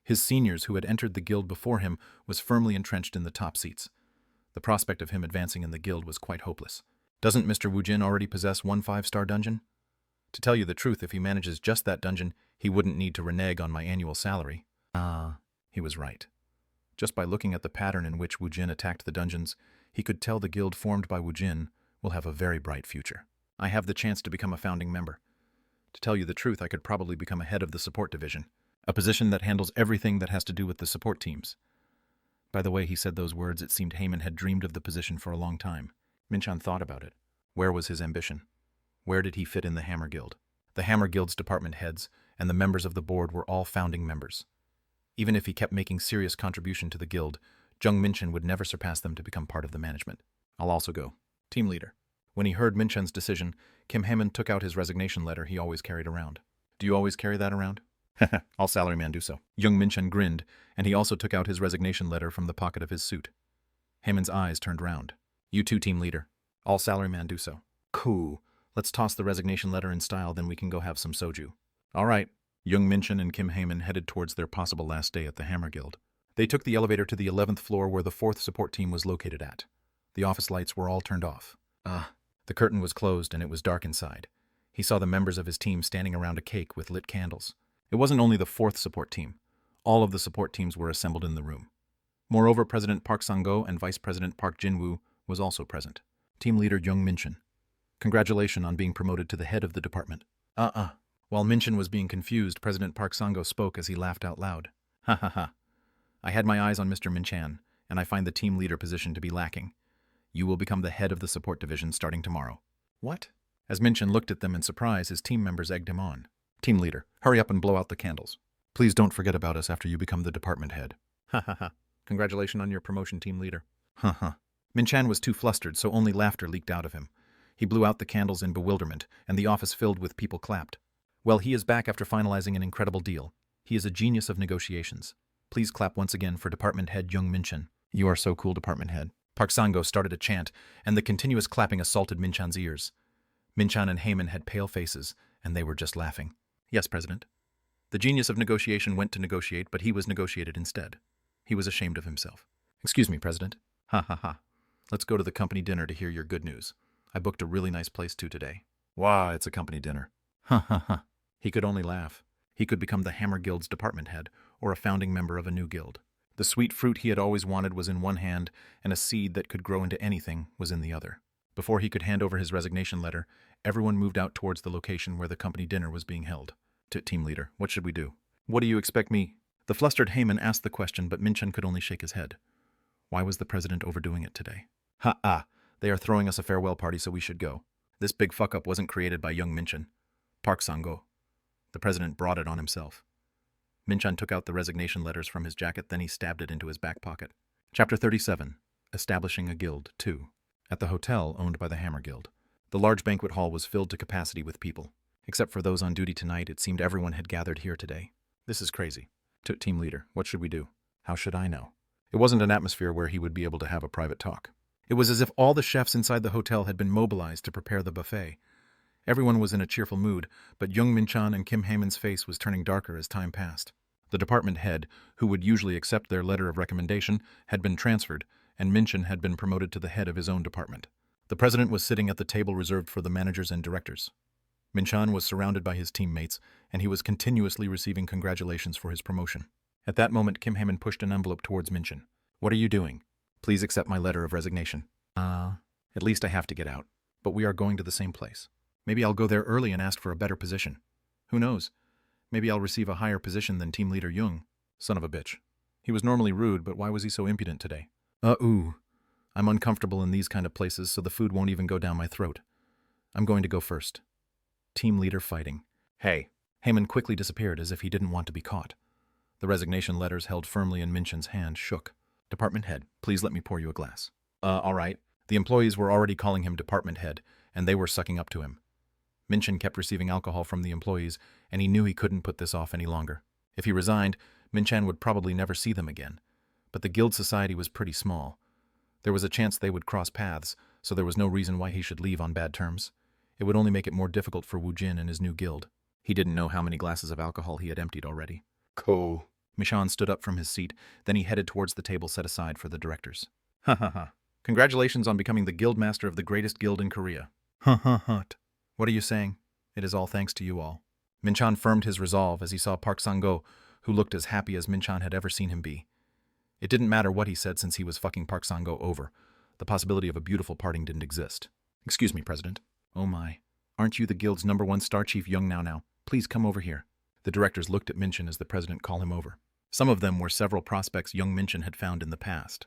His seniors who had entered the guild before him was firmly entrenched in the top seats. The prospect of him advancing in the guild was quite hopeless. Doesn't Mr. Woojin already possess one 5-star dungeon? To tell you the truth, if he manages just that dungeon, he wouldn't need to renege on my annual salary. He was right. Just by looking at the pattern in which Woojin attacked the dungeons, he could tell the guild formed by Woojin will have a very bright future. I have the chance to become a founding member. To tell you the truth, I could probably become a head of the support division, a position that handles everything that has to do with the support teams. By the way he said those words, it seemed Heyman had dreamed of the position for a long time. Minchan thought about it. Where was his ambition? Where did he fit in the Hammer Guild? The Hammer Guild's department heads and the members of the board were all founding members. Even if he kept making serious contribution to the guild, Jung Minchin would never surpass them to become part of the management. I'll also go. Team leader. When he heard Minchin's decision, Kim Heyman took out his resignation letter he always carried around. Do you always carry that around? All salaryman do so. Young Minchin grinned, and he also took out his resignation letter from the pocket of his suit. Heyman's eyes turned round. You too, team leader. All salaryman do so. Cool. Let's toss the resignation letter in style, then we can go have some soju. All right. Young Minchin and Kim Heyman headed towards their possible last day at the Hammer Guild. They took the elevator to the 11th floor where the 4th support team was located at. The office lights were all turned off. The curtain was closed and it was dark inside. He saw the members of his team standing around a cake with lit candles. It wasn't only the 4th support team. All of the support teams were assembled in the room. Moreover, President Park Sang-go and Vice President Park Jin-woo was also present. Team leader Young Minchin. Congratulations on being promoted to the head of the department. While Minchin was being confused, President Park Sang-go spoke as he laughed out loud. Ha ha ha. I had my eyes on Mr. Minchan, and I find the team leader position to be lacking. You will become the head of the support division starting tomorrow. What? As Minchin looked at them in surprise, his team members egged him on. Team leader, hurry up and blow out the candles. Please don't forget about us after you become the department head. Ha ha ha. Congratulations on your promotion, team leader. Ha ha. Min-chan was too flustered, so only laughter leaked out of him. He blew out the candles in bewilderment, and the office filled with people clapped. Well, he is back after finalizing an incredible deal. He is a genius of negotiations. Please clap once again for Department Head Young Min-chan. You are so cool, Department Head. Park Sang-go started a chant, and the continuous clapping assaulted Min-chan's ears. Min-chan and Heyman had pale faces, and they were just laughing. Yes, President. The genius of negotiation went to negotiate, but he was negotiated instead. He was ashamed of himself. Excuse me, President. Ha ha ha. Let's go to the company dinner to hear your good news. I booked a really nice place too today. Wow, it's a company dinner. Ha ha ha. He could only laugh. He could become the Hammer Guild's department head, or a founding member of a new guild. The sweet fruit he had always wanted was in one hand, and a seed that could grow into anything was in the other. Before he could hand over his resignation letter, everyone moved out towards the location where the company dinner was being held. Team leader, what should we do? What do you expect me? The flustered Heyman asked the question, but Min-chan could only shake his head. Why was the president overdoing it today? Ha-ah, they are throwing us a farewell party, so we should go. This big fuck-up wasn't created by young Min-chan. Park Sang-go. The president brought it on himself. Min-chan took out the resignation letters from his jacket, then he stabbed it into his back pocket. Chapter 37. Establishing a Guild 2. At the hotel owned by the Hammer Guild. The large banquet hall was filled to capacity with people. Except for those on duty tonight, it seemed everyone had gathered here today. This is crazy. Team leader, what should we do? How should I know? It wasn't an atmosphere where he would be able to have a private talk. It was as if all the chefs inside the hotel had been mobilized to prepare the buffet. Everyone was in a cheerful mood, but young Min-chan and Kim Heyman's face was turning darker as time passed. The department head, who would usually accept their letter of recommendation, had been transferred, and Min-chan had been promoted to the head of his own department. The president was sitting at the table reserved for the managers and directors. Min-chan was surrounded by his teammates, and he was continuously receiving congratulations for his promotion. At that moment, Kim Heyman pushed an envelope towards Min-chan. What are you doing? Please accept my letter of resignation. At least I have to get out. But we are going to the same place. Maybe I'll go there early and ask for a better position. Who knows? Maybe I'll receive a higher position than team leader Jung. Son of a bitch. He was normally rude, but why was he so impudent today? I'm uncomfortable in these kind of places, so the food won't even go down my throat. I'm going to go first. Team leader fighting. Hey. Heyman quickly disappeared as if he didn't want to be caught. The resignation letters held firmly in Min-chan's hand shook. Department head, please let me pour you a glass. All right. The employees were already calling him department head, and they were sucking up to him. Min-chan kept receiving alcohol from the employees, and he knew he couldn't put this off any longer. If he resigned, Min-chan would probably never see them again. But the guild society was pretty small. There was a chance they would cross paths, so there was no reason why he should leave on bad terms. It would only make it more difficult for Woojin and his new guild. He didn't know how many glasses of alcohol he had emptied already. Cool. Min-chan stood up from his seat, then he headed towards the table set aside for the directors. Ha ha ha. Congratulations on becoming the guild master of the greatest guild in Korea. Ha ha ha. What are you saying? It is all thanks to you all. Min-chan firmed his resolve as he saw Park Sang-go, who looked as happy as Min-chan had ever seen him be. It didn't matter what he said since he was fucking Park Sang-go over. The possibility of a beautiful parting didn't exist. Excuse me, President. Oh my. Aren't you the guild's #1 star chief Young now? Please come over here. The directors looked at Min-chan as the president called him over. Some of them were several prospects young Min-chan had found in the past.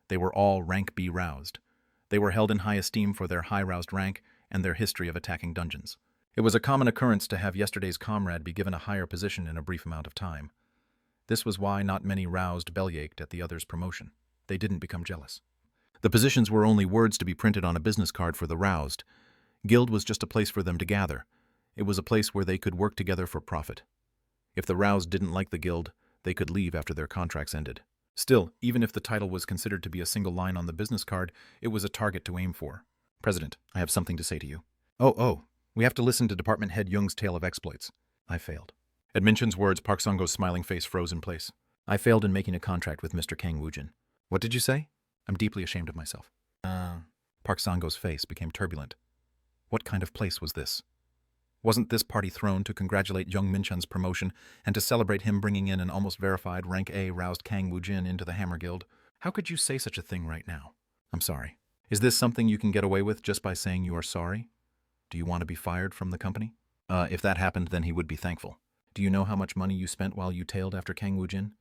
They were all rank B roused. They were held in high esteem for their high-roused rank and their history of attacking dungeons. It was a common occurrence to have yesterday's comrade be given a higher position in a brief amount of time. This was why not many roused bellyached at the other's promotion. They didn't become jealous. The positions were only words to be printed on a business card for the roused. Guild was just a place for them to gather. It was a place where they could work together for profit. If the roused didn't like the guild, they could leave after their contracts ended. Still, even if the title was considered to be a single line on the business card, it was a target to aim for. President, I have something to say to you. We have to listen to Department Head Jung's tale of exploits. I failed. At Min-chan's words, Park Sang-go's smiling face froze in place. I failed in making a contract with Mr. Kang Woojin. What did you say? I'm deeply ashamed of myself. Park Sang-go's face became turbulent. What kind of place was this? Wasn't this party thrown to congratulate young Min-chan's promotion and to celebrate him bringing in an almost verified rank A roused Kang Woojin into the Hammer Guild? How could you say such a thing right now? I'm sorry. Is this something you can get away with just by saying you are sorry? Do you want to be fired from the company? If that happened, then he would be thankful. Do you know how much money you spent while you tailed after Kang Woojin?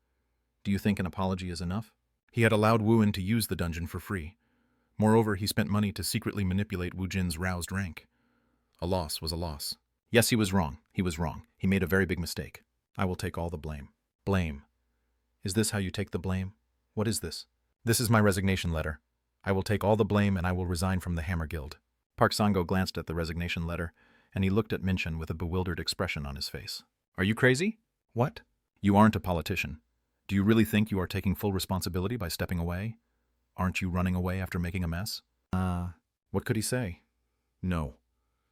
Do you think an apology is enough? He had allowed Woojin to use the dungeon for free. Moreover, he spent money to secretly manipulate Woojin's roused rank. A loss was a loss. Yes, he was wrong. He was wrong. He made a very big mistake. I will take all the blame. Blame. Is this how you take the blame? What is this? This is my resignation letter. I will take all the blame and I will resign from the Hammer Guild. Park Sang-go glanced at the resignation letter, and he looked at Min-chun with a bewildered expression on his face. Are you crazy? What? You aren't a politician. Do you really think you are taking full responsibility by stepping away? Aren't you running away after making a mess? What could he say? No.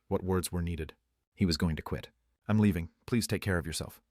What words were needed? He was going to quit. I'm leaving. Please take care of yourself.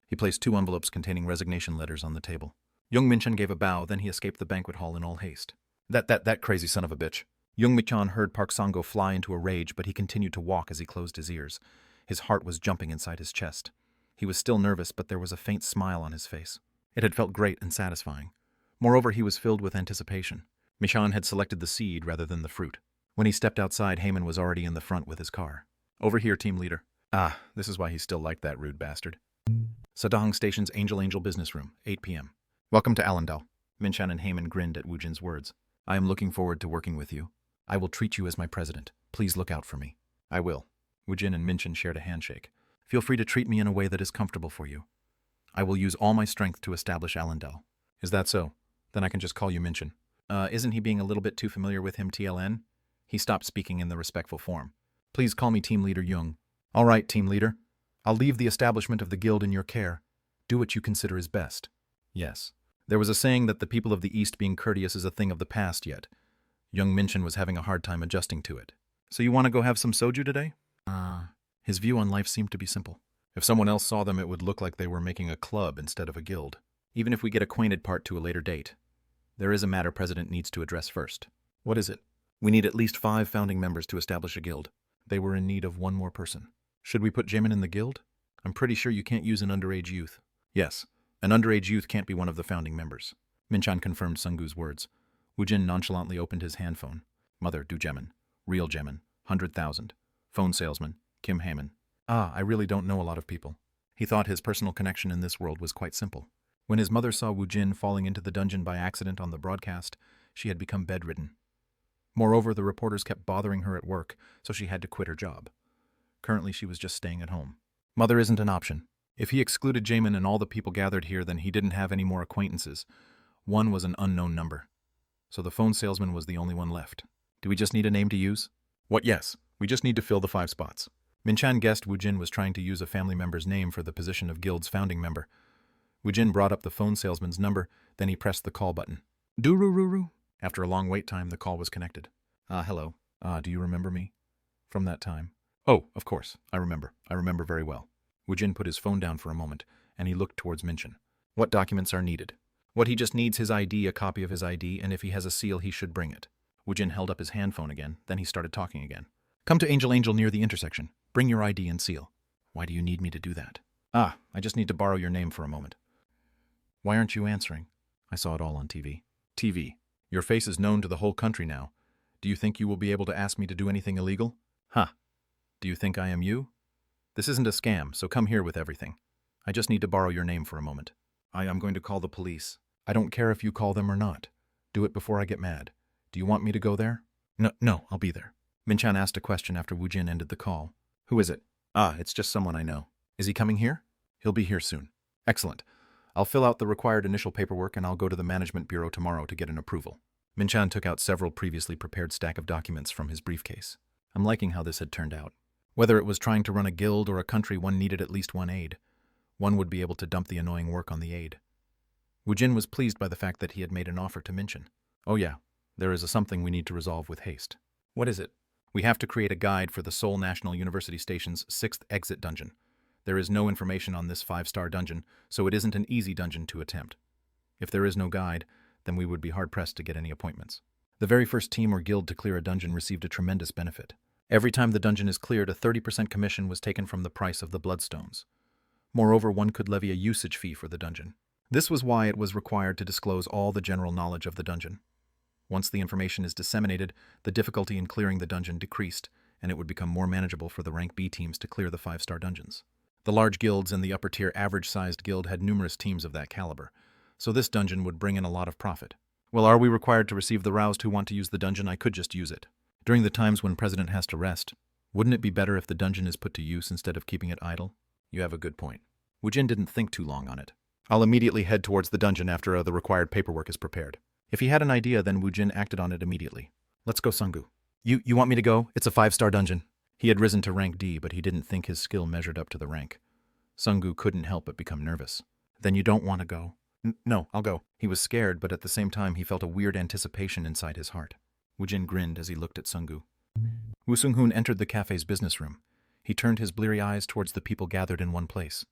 He placed 2 envelopes containing resignation letters on the table. Young Min-chun gave a bow, then he escaped the banquet hall in all haste. That crazy son of a bitch. Young Min-chun heard Park Sang-go fly into a rage, but he continued to walk as he closed his ears. His heart was jumping inside his chest. He was still nervous, but there was a faint smile on his face. It had felt great and satisfying. Moreover, he was filled with anticipation. Min-chun had selected the seed rather than the fruit. When he stepped outside, Heyman was already in the front with his car. Over here, team leader. Ah, this is why he still liked that rude bastard. Sadahong Station's Angel Business Room, 8 p.m. Welcome to Allendale. Min-chun and Heyman grinned at Woojin's words. I am looking forward to working with you. I will treat you as my president. Please look out for me. I will. Woojin and Min-chun shared a handshake. Feel free to treat me in a way that is comfortable for you. I will use all my strength to establish Allendale. Is that so? Then I can just call you Min-chun. Isn't he being a little bit too familiar with him, TLN? He stopped speaking in the respectful form. Please call me Team Leader Jung. All right, Team Leader. I'll leave the establishment of the guild in your care. Do what you consider is best. Yes. There was a saying that the people of the East being courteous is a thing of the past yet. Young Min-chun was having a hard time adjusting to it. So you want to go have some soju today? His view on life seemed to be simple. If someone else saw them, it would look like they were making a club instead of a guild. Even if we get acquainted part to a later date. There is a matter President needs to address first. What is it? We need at least 5 founding members to establish a guild. They were in need of 1 more person. Should we put Jamin in the guild? I'm pretty sure you can't use an underage youth. Yes, an underage youth can't be one of the founding members. Min-chun confirmed Sunggu's words. Woojin nonchalantly opened his handphone. Mother, do Jamin. Real Jamin. 100,000. Phone salesman. Kim Heyman. I really don't know a lot of people. He thought his personal connection in this world was quite simple. When his mother saw Woojin falling into the dungeon by accident on the broadcast, she had become bedridden. Moreover, the reporters kept bothering her at work, so she had to quit her job. Currently, she was just staying at home. Mother isn't an option. If he excluded Jamin and all the people gathered here, then he didn't have any more acquaintances. 1 was an unknown number. So the phone salesman was the only one left. Do we just need a name to use? What, yes. We just need to fill the 5 spots. Min-chun guessed Woojin was trying to use a family member's name for the position of guild's founding member. Woojin brought up the phone salesman's number, then he pressed the call button. Durururu. After a long wait time, the call was connected. Hello. Do you remember me? From that time? Oh, of course. I remember. I remember very well. Woojin put his phone down for a moment, and he looked towards Min-chun. What documents are needed? What, he just needs his ID, a copy of his ID, and if he has a seal, he should bring it. Woojin held up his handphone again, then he started talking again. Come to Angel near the intersection. Bring your ID and seal. Why do you need me to do that? I just need to borrow your name for a moment. Why aren't you answering? I saw it all on TV. TV. Your face is known to the whole country now. Do you think you will be able to ask me to do anything illegal? Do you think I am you? This isn't a scam, so come here with everything. I just need to borrow your name for a moment. I am going to call the police. I don't care if you call them or not. Do it before I get mad. Do you want me to go there? No, I'll be there. Min-chun asked a question after Woojin ended the call. Who is it? It's just someone I know. Is he coming here? He'll be here soon. Excellent. I'll fill out the required initial paperwork and I'll go to the management bureau tomorrow to get an approval. Min-chun took out several previously prepared stack of documents from his briefcase. I'm liking how this had turned out. Whether it was trying to run a guild or a country, one needed at least 1 aide. One would be able to dump the annoying work on the aide. Woojin was pleased by the fact that he had made an offer to Min-chun. Oh yeah, there is something we need to resolve with haste. What is it? We have to create a guide for the Seoul National University Station's 6th exit dungeon. There is no information on this 5-star dungeon, so it isn't an easy dungeon to attempt. If there is no guide, then we would be hard-pressed to get any appointments. The very first team or guild to clear a dungeon received a tremendous benefit. Every time the dungeon is cleared, a 30% commission was taken from the price of the bloodstones. Moreover, one could levy a usage fee for the dungeon. This was why it was required to disclose all the general knowledge of the dungeon. Once the information is disseminated, the difficulty in clearing the dungeon decreased, and it would become more manageable for the rank B teams to clear the 5-star dungeons. The large guilds and the upper-tier average-sized guild had numerous teams of that caliber, so this dungeon would bring in a lot of profit. Well, are we required to receive the roused who want to use the dungeon? I could just use it. During the times when President has to rest, wouldn't it be better if the dungeon is put to use instead of keeping it idle? You have a good point. Woojin didn't think too long on it. I'll immediately head towards the dungeon after the required paperwork is prepared. If he had an idea, then Woojin acted on it immediately. Let's go, Sungu. You want me to go? It's a 5-star dungeon. He had risen to rank D, but he didn't think his skill measured up to the rank. Sungu couldn't help but become nervous. Then you don't want to go? No, I'll go. He was scared, but at the same time he felt a weird anticipation inside his heart. Woojin grinned as he looked at Sungu. Woo Sung-hoon entered the cafe's business room. He turned his bleary eyes towards the people gathered in one place.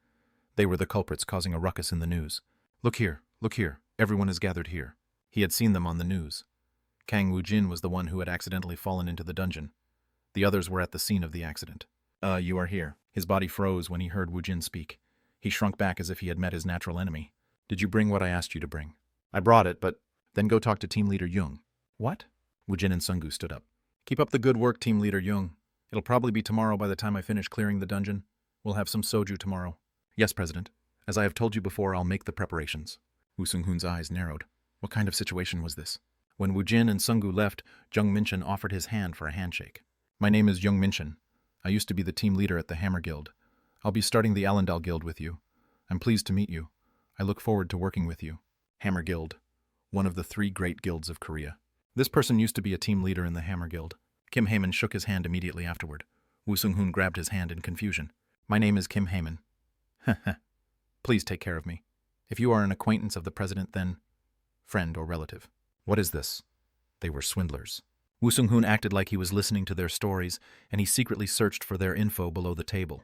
They were the culprits causing a ruckus in the news. Look here, everyone is gathered here. He had seen them on the news. Kang Woojin was the one who had accidentally fallen into the dungeon. The others were at the scene of the accident. You are here. His body froze when he heard Woojin speak. He shrunk back as if he had met his natural enemy. Did you bring what I asked you to bring? I brought it, but then go talk to Team Leader Jung. What? Woojin and Sungu stood up. Keep up the good work, Team Leader Jung. It'll probably be tomorrow by the time I finish clearing the dungeon. We'll have some soju tomorrow. Yes, President. As I have told you before, I'll make the preparations. Woo Sung-hoon's eyes narrowed. What kind of situation was this? When Woojin and Sungu left, Jung Minshin offered his hand for a handshake. My name is Jung Minshin. I used to be the team leader at the Hammer Guild. I'll be starting the Allendal Guild with you. I'm pleased to meet you. I look forward to working with you. Hammer Guild, one of the 3 great guilds of Korea. This person used to be a team leader in the Hammer Guild. Kim Heyman shook his hand immediately afterward. Woo Sung-hoon grabbed his hand in confusion. My name is Kim Heyman. Please take care of me. If you are an acquaintance of the president, then friend or relative. What is this? They were swindlers. Woo Sung-hoon acted like he was listening to their stories, and he secretly searched for their info below the table.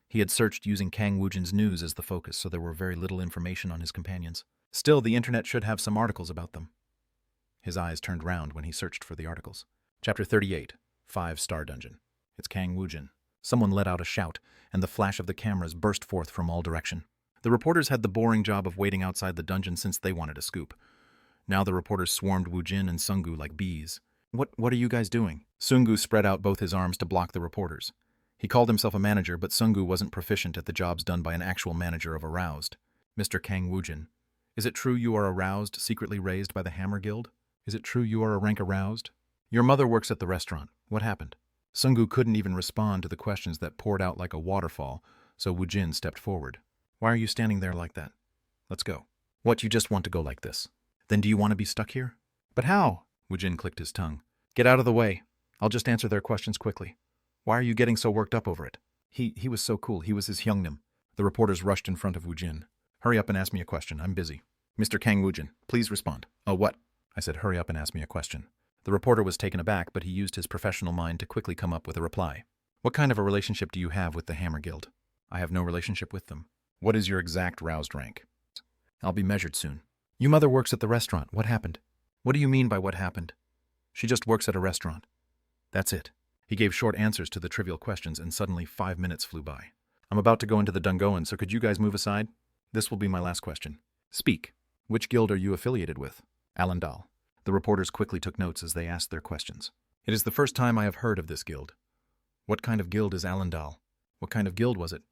He had searched using Kang Woojin's news as the focus, so there were very little information on his companions. Still, the internet should have some articles about them. His eyes turned round when he searched for the articles. Chapter 38, 5-Star Dungeon. It's Kang Woojin. Someone let out a shout, and the flash of the cameras burst forth from all direction. The reporters had the boring job of waiting outside the dungeon since they wanted a scoop. Now the reporters swarmed Woojin and Sungu like bees. What are you guys doing? Sungu spread out both his arms to block the reporters. He called himself a manager, but Sungu wasn't proficient at the jobs done by an actual manager of Aroused. Mr. Kang Woojin, is it true you are aroused, secretly raised by the Hammer Guild? Is it true you are a rank aroused? Your mother works at the restaurant. What happened? Sungu couldn't even respond to the questions that poured out like a waterfall, so Woojin stepped forward. Why are you standing there like that? Let's go. What, you just want to go like this? Then do you want to be stuck here? But how? Woojin clicked his tongue. Get out of the way. I'll just answer their questions quickly. Why are you getting so worked up over it? He was so cool. He was his Hyungnim. The reporters rushed in front of Woojin. Hurry up and ask me a question. I'm busy. Mr. Kang Woojin, please respond. Oh, what? I said hurry up and ask me a question. The reporter was taken aback, but he used his professional mind to quickly come up with a reply. What kind of a relationship do you have with the Hammer Guild? I have no relationship with them. What is your exact roused rank? I'll be measured soon. Your mother works at the restaurant. What happened? What do you mean by what happened? She just works at a restaurant. That's it. He gave short answers to the trivial questions, and suddenly 5 minutes flew by. I'm about to go into the Dungoan, so could you guys move aside? This will be my last question. Speak. Which guild are you affiliated with? Allendal. The reporters quickly took notes as they asked their questions. It is the first time I have heard of this guild. What kind of guild is Allendal? What kind of guild was it?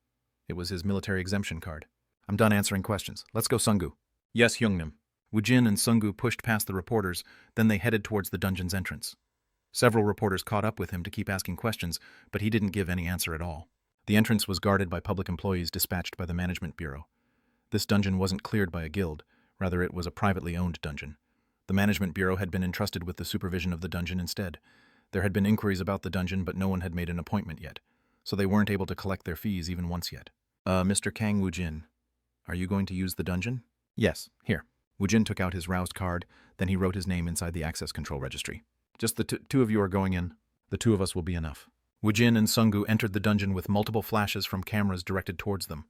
It was his military exemption card. I'm done answering questions. Let's go, Sungu. Yes, Hyungnim. Woojin and Sungu pushed past the reporters, then they headed towards the dungeon's entrance. Several reporters caught up with him to keep asking questions, but he didn't give any answer at all. The entrance was guarded by public employees dispatched by the Management Bureau. This dungeon wasn't cleared by a guild, rather it was a privately owned dungeon. The Management Bureau had been entrusted with the supervision of the dungeon instead. There had been inquiries about the dungeon, but no one had made an appointment yet, so they weren't able to collect their fees even once yet. Mr. Kang Woojin, are you going to use the dungeon? Yes, here. Woojin took out his roused card, then he wrote his name inside the access control registry. Just the two of you are going in. The 2 of us will be enough. Woojin and Sungu entered the dungeon with multiple flashes from cameras directed towards them.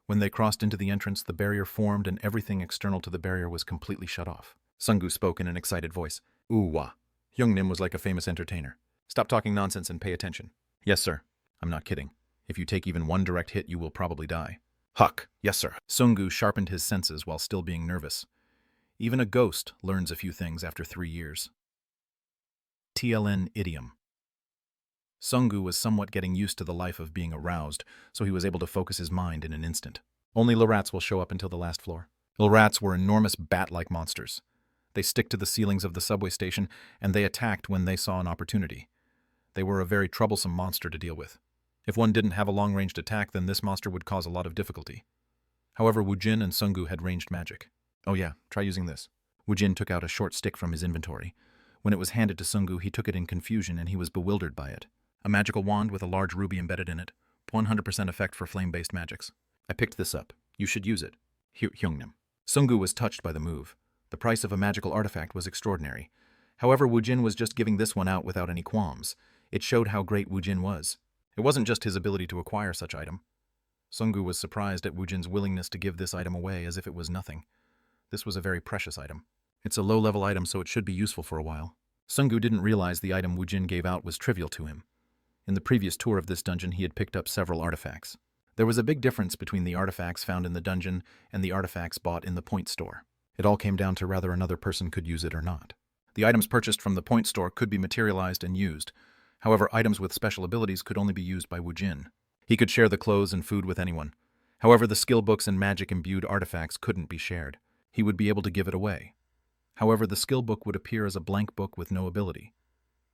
When they crossed into the entrance, the barrier formed and everything external to the barrier was completely shut off. Sungu spoke in an excited voice. Ooh-wah. Hyungnim was like a famous entertainer. Stop talking nonsense and pay attention. Yes, sir. I'm not kidding. If you take even one direct hit, you will probably die. Huck. Yes, sir. Sungu sharpened his senses while still being nervous. Even a ghost learns a few things after 3 years. TLN idiom. Sungu was somewhat getting used to the life of being aroused, so he was able to focus his mind in an instant. Only Lrats will show up until the last floor. Lrats were enormous bat-like monsters. They stick to the ceilings of the subway station, and they attacked when they saw an opportunity. They were a very troublesome monster to deal with. If one didn't have a long-ranged attack, then this monster would cause a lot of difficulty. However, Woojin and Sungu had ranged magic. Oh yeah, try using this. Woojin took out a short stick from his inventory. When it was handed to Sungu, he took it in confusion and he was bewildered by it. A magical wand with a large ruby embedded in it. 100% effect for flame-based magics. I picked this up. You should use it. Hyungnim. Sungu was touched by the move. The price of a magical artifact was extraordinary. However, Woojin was just giving this one out without any qualms. It showed how great Woojin was. It wasn't just his ability to acquire such item. Sungu was surprised at Woojin's willingness to give this item away as if it was nothing. This was a very precious item. It's a low-level item, so it should be useful for a while. Sungu didn't realize the item Woojin gave out was trivial to him. In the previous tour of this dungeon, he had picked up several artifacts. There was a big difference between the artifacts found in the dungeon and the artifacts bought in the point store. It all came down to whether another person could use it or not. The items purchased from the point store could be materialized and used. However, items with special abilities could only be used by Woojin. He could share the clothes and food with anyone. However, the skill books and magic-imbued artifacts couldn't be shared. He would be able to give it away. However, the skill book would appear as a blank book with no ability.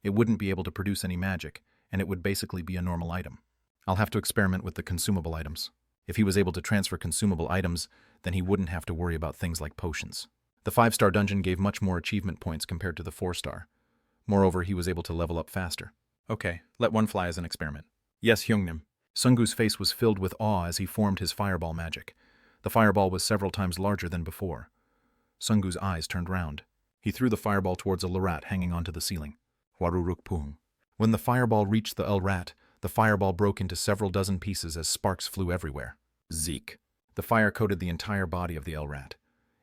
It wouldn't be able to produce any magic, and it would basically be a normal item. I'll have to experiment with the consumable items. If he was able to transfer consumable items, then he wouldn't have to worry about things like potions. The 5-star dungeon gave much more achievement points compared to the 4-star. Moreover, he was able to level up faster. Okay, let one fly as an experiment. Yes, Hyungnim. Sungu's face was filled with awe as he formed his fireball magic. The fireball was several times larger than before. Sungu's eyes turned round. He threw the fireball towards a Lrat hanging onto the ceiling. Warurukpung. When the fireball reached the Lrat, the fireball broke into several dozen pieces as sparks flew everywhere. Zeek. The fire coated the entire body of the Lrat.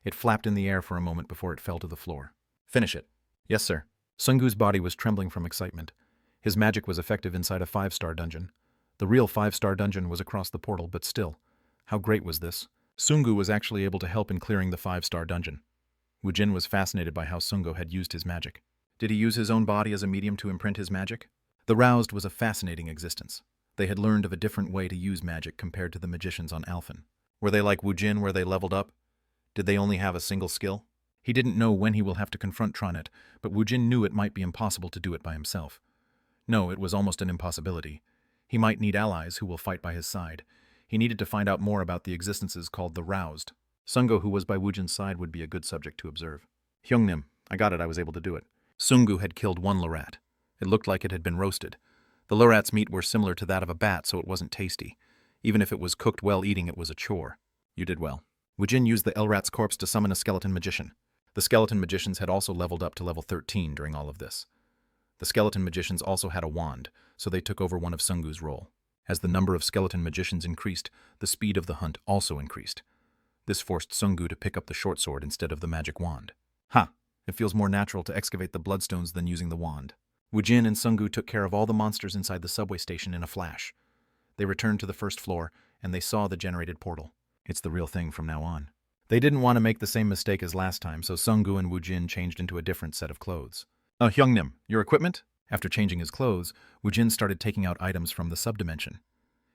It flapped in the air for a moment before it fell to the floor. Finish it. Yes, sir. Sungu's body was trembling from excitement. His magic was effective inside a 5-star dungeon. The real 5-star dungeon was across the portal, but still. How great was this? Sungu was actually able to help in clearing the 5-star dungeon. Woojin was fascinated by how Sungu had used his magic. Did he use his own body as a medium to imprint his magic? The Roused was a fascinating existence. They had learned of a different way to use magic compared to the magicians on Alphen. Were they like Woojin where they leveled up? Did they only have a single skill? He didn't know when he will have to confront Tronet, but Woojin knew it might be impossible to do it by himself. No, it was almost an impossibility. He might need allies who will fight by his side. He needed to find out more about the existences called the Roused. Sungu, who was by Woojin's side, would be a good subject to observe. Hyungnim, I got it, I was able to do it. Sungu had killed one Lrat. It looked like it had been roasted. The Lrat's meat were similar to that of a bat, so it wasn't tasty. Even if it was cooked well, eating it was a chore. You did well. Woojin used the Lrat's corpse to summon a skeleton magician. The skeleton magicians had also leveled up to level 13 during all of this. The skeleton magicians also had a wand, so they took over one of Sungu's role. As the number of skeleton magicians increased, the speed of the hunt also increased. This forced Sungu to pick up the short sword instead of the magic wand. It feels more natural to excavate the bloodstones than using the wand. Woojin and Sungu took care of all the monsters inside the subway station in a flash. They returned to the first floor, and they saw the generated portal. It's the real thing from now on. They didn't want to make the same mistake as last time, so Sungu and Woojin changed into a different set of clothes. Hyungnim, your equipment? After changing his clothes, Woojin started taking out items from the subdimension.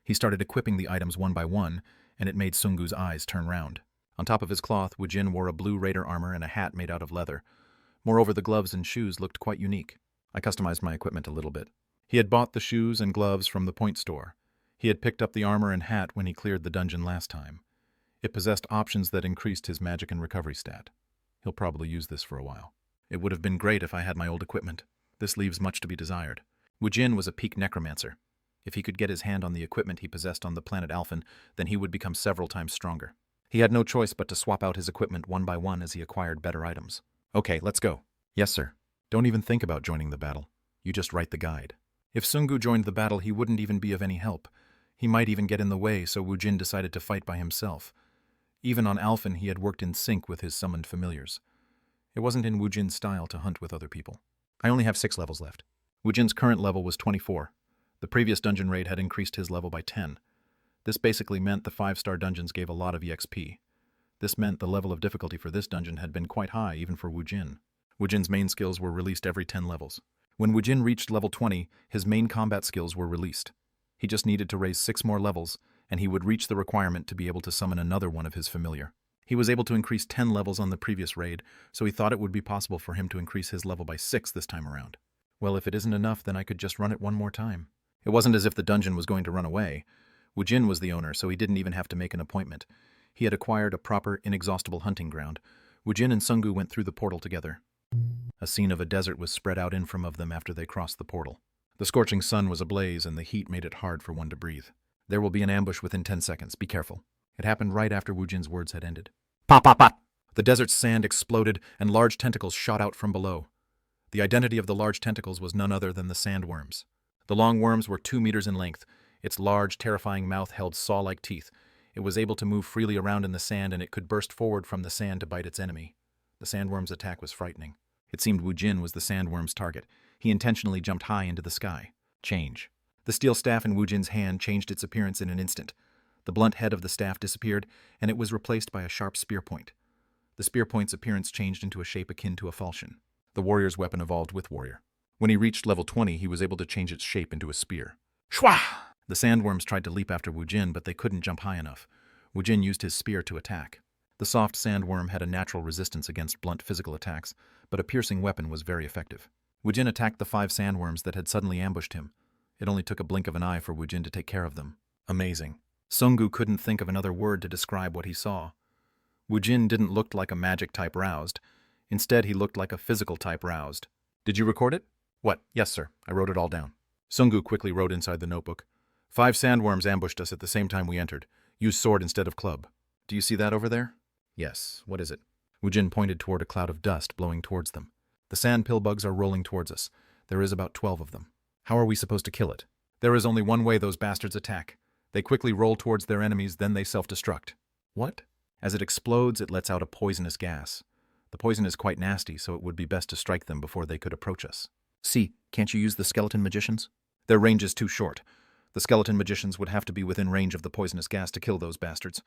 He started equipping the items one by one, and it made Sungu's eyes turn round. On top of his cloth, Woojin wore a blue raider armor and a hat made out of leather. Moreover, the gloves and shoes looked quite unique. I customized my equipment a little bit. He had bought the shoes and gloves from the point store. He had picked up the armor and hat when he cleared the dungeon last time. It possessed options that increased his magic and recovery stat. He'll probably use this for a while. It would have been great if I had my old equipment. This leaves much to be desired. Woojin was a peak necromancer. If he could get his hand on the equipment he possessed on the planet Alphen, then he would become several times stronger. He had no choice but to swap out his equipment one by one as he acquired better items. Okay, let's go. Yes, sir. Don't even think about joining the battle. You just write the guide. If Sungu joined the battle, he wouldn't even be of any help. He might even get in the way, so Woojin decided to fight by himself. Even on Alphen, he had worked in sync with his summoned familiars. It wasn't in Woojin's style to hunt with other people. I only have 6 levels left. Woojin's current level was 24. The previous dungeon raid had increased his level by 10. This basically meant the 5-star dungeons gave a lot of EXP. This meant the level of difficulty for this dungeon had been quite high, even for Woojin. Woojin's main skills were released every 10 levels. When Woojin reached level 20, his main combat skills were released. He just needed to raise 6 more levels, and he would reach the requirement to be able to summon another one of his familiar. He was able to increase 10 levels on the previous raid, so he thought it would be possible for him to increase his level by 6 this time around. Well, if it isn't enough, then I could just run it one more time. It wasn't as if the dungeon was going to run away. Woojin was the owner, so he didn't even have to make an appointment. He had acquired a proper, inexhaustible hunting ground. Woojin and Sungu went through the portal together. A scene of a desert was spread out in front of them after they crossed the portal. The scorching sun was ablaze, and the heat made it hard for one to breathe. There will be an ambush within 10 seconds. Be careful. It happened right after Woojin's words had ended. Pop, pop, pop! The desert's sand exploded, and large tentacles shot out from below. The identity of the large tentacles was none other than the sandworms. The long worms were 2 meters in length. Its large, terrifying mouth held saw-like teeth. It was able to move freely around in the sand, and it could burst forward from the sand to bite its enemy. The sandworm's attack was frightening. It seemed Woojin was the sandworm's target. He intentionally jumped high into the sky. Change. The steel staff in Woojin's hand changed its appearance in an instant. The blunt head of the staff disappeared, and it was replaced by a sharp spear point. The spear point's appearance changed into a shape akin to a falchion. The warrior's weapon evolved with warrior. When he reached level 20, he was able to change its shape into a spear. Shwa! The sandworms tried to leap after Woojin, but they couldn't jump high enough. Woojin used his spear to attack. The soft sandworm had a natural resistance against blunt physical attacks, but a piercing weapon was very effective. Woojin attacked the 5 sandworms that had suddenly ambushed him. It only took a blink of an eye for Woojin to take care of them. Amazing. Sungu couldn't think of another word to describe what he saw. Woojin didn't look like a magic type roused. Instead, he looked like a physical type roused. Did you record it? What? Yes, sir. I wrote it all down. Sungu quickly wrote inside the notebook. 5 sandworms ambushed us at the same time we entered. Use sword instead of club. Do you see that over there? Yes. What is it? Woojin pointed toward a cloud of dust blowing towards them. The sand pillbugs are rolling towards us. There is about 12 of them. How are we supposed to kill it? There is only one way those bastards attack. They quickly roll towards their enemies, then they self-destruct. What? As it explodes, it lets out a poisonous gas. The poison is quite nasty, so it would be best to strike them before they could approach us. See, can't you use the skeleton magicians? Their range is too short. The skeleton magicians would have to be within range of the poisonous gas to kill those bastards.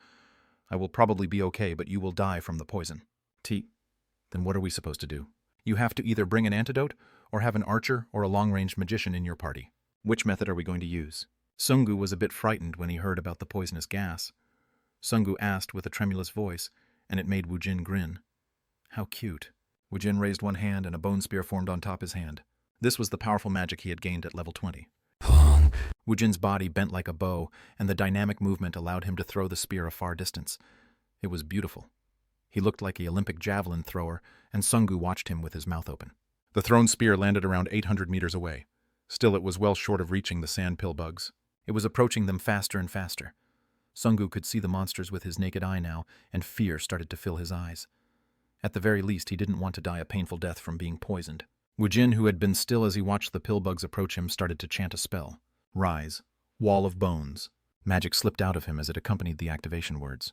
I will probably be okay, but you will die from the poison. Then what are we supposed to do? You have to either bring an antidote, or have an archer or a long-range magician in your party. Which method are we going to use? Sungu was a bit frightened when he heard about the poisonous gas. Sungu asked with a tremulous voice, and it made Woojin grin. How cute. Woojin raised one hand and a bone spear formed on top his hand. This was the powerful magic he had gained at level 20. Woojin's body bent like a bow, and the dynamic movement allowed him to throw the spear a far distance. It was beautiful. He looked like an Olympic javelin thrower, and Sungu watched him with his mouth open. The thrown spear landed around 800 meters away. Still, it was well short of reaching the sand pillbugs. It was approaching them faster and faster. Sungu could see the monsters with his naked eye now, and fear started to fill his eyes. At the very least, he didn't want to die a painful death from being poisoned. Woojin, who had been still as he watched the pillbugs approach him, started to chant a spell. Rise. Wall of bones. Magic slipped out of him as it accompanied the activation words.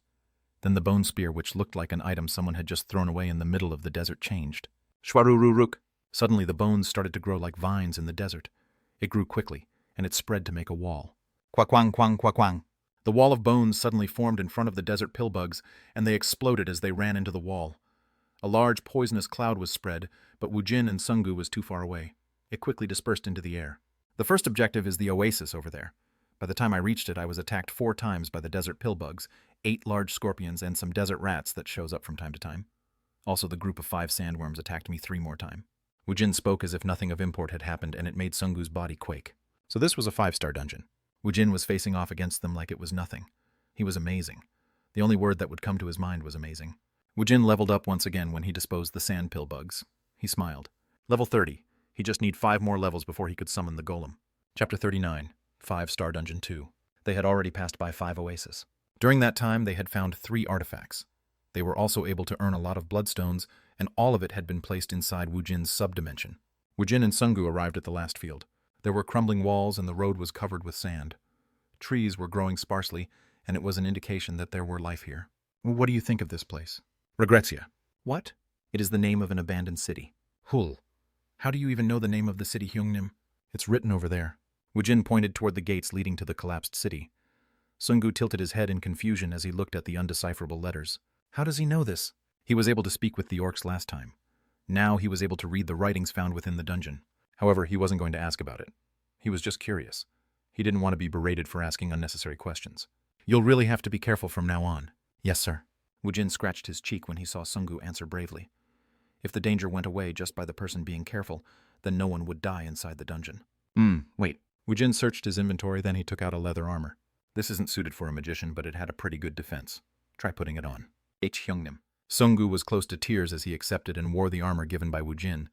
Then the bone spear, which looked like an item someone had just thrown away in the middle of the desert, changed. Shwarururuk. Suddenly the bones started to grow like vines in the desert. It grew quickly, and it spread to make a wall. Quaquang quang quaquang. The wall of bones suddenly formed in front of the desert pillbugs, and they exploded as they ran into the wall. A large poisonous cloud was spread, but Woojin and Sungu was too far away. It quickly dispersed into the air. The first objective is the oasis over there. By the time I reached it, I was attacked 4 times by the desert pillbugs, 8 large scorpions, and some desert rats that shows up from time to time. Also, the group of 5 sandworms attacked me 3 more times. Woojin spoke as if nothing of import had happened, and it made Sungu's body quake. So this was a 5-star dungeon. Woojin was facing off against them like it was nothing. He was amazing. The only word that would come to his mind was amazing. Woojin leveled up once again when he disposed the sand pillbugs. He smiled. Level 30. He just need 5 more levels before he could summon the golem. Chapter 39. 5-star Dungeon 2. They had already passed by 5 oases. During that time, they had found 3 artifacts. They were also able to earn a lot of bloodstones, and all of it had been placed inside Woojin's subdimension. Woojin and Sungu arrived at the last field. There were crumbling walls, and the road was covered with sand. Trees were growing sparsely, and it was an indication that there were life here. What do you think of this place? Regretsia. What? It is the name of an abandoned city. Hul. How do you even know the name of the city, Hyungnim? It's written over there. Woojin pointed toward the gates leading to the collapsed city. Sungu tilted his head in confusion as he looked at the undecipherable letters. How does he know this? He was able to speak with the orcs last time. Now he was able to read the writings found within the dungeon. However, he wasn't going to ask about it. He was just curious. He didn't want to be berated for asking unnecessary questions. You'll really have to be careful from now on. Yes, sir. Woojin scratched his cheek when he saw Sungu answer bravely. If the danger went away just by the person being careful, then no one would die inside the dungeon. Wait. Woojin searched his inventory, then he took out a leather armor. This isn't suited for a magician, but it had a pretty good defense. Try putting it on. H. Hyungnim. Sungu was close to tears as he accepted and wore the armor given by Woojin.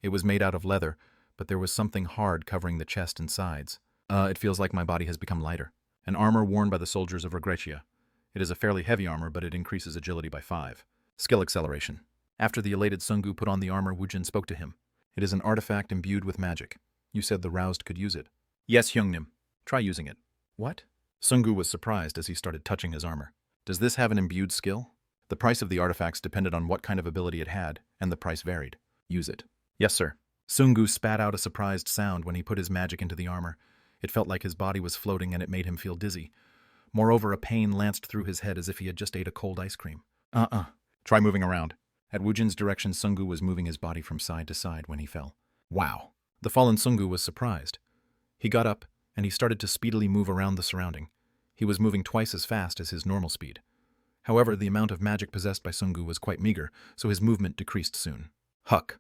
It was made out of leather, but there was something hard covering the chest and sides. It feels like my body has become lighter. An armor worn by the soldiers of Regretia. It is a fairly heavy armor, but it increases agility by 5. Skill acceleration. After the elated Sungu put on the armor, Woojin spoke to him. It is an artifact imbued with magic. You said the roused could use it. Yes, Hyungnim. Try using it. What? Sungu was surprised as he started touching his armor. Does this have an imbued skill? The price of the artifacts depended on what kind of ability it had, and the price varied. Use it. Yes, sir. Sungu spat out a surprised sound when he put his magic into the armor. It felt like his body was floating and it made him feel dizzy. Moreover, a pain lanced through his head as if he had just ate a cold ice cream. Try moving around. At Woojin's direction, Sungu was moving his body from side to side when he fell. Wow. The fallen Sungu was surprised. He got up, and he started to speedily move around the surrounding. He was moving twice as fast as his normal speed. However, the amount of magic possessed by Sungu was quite meager, so his movement decreased soon. Huck.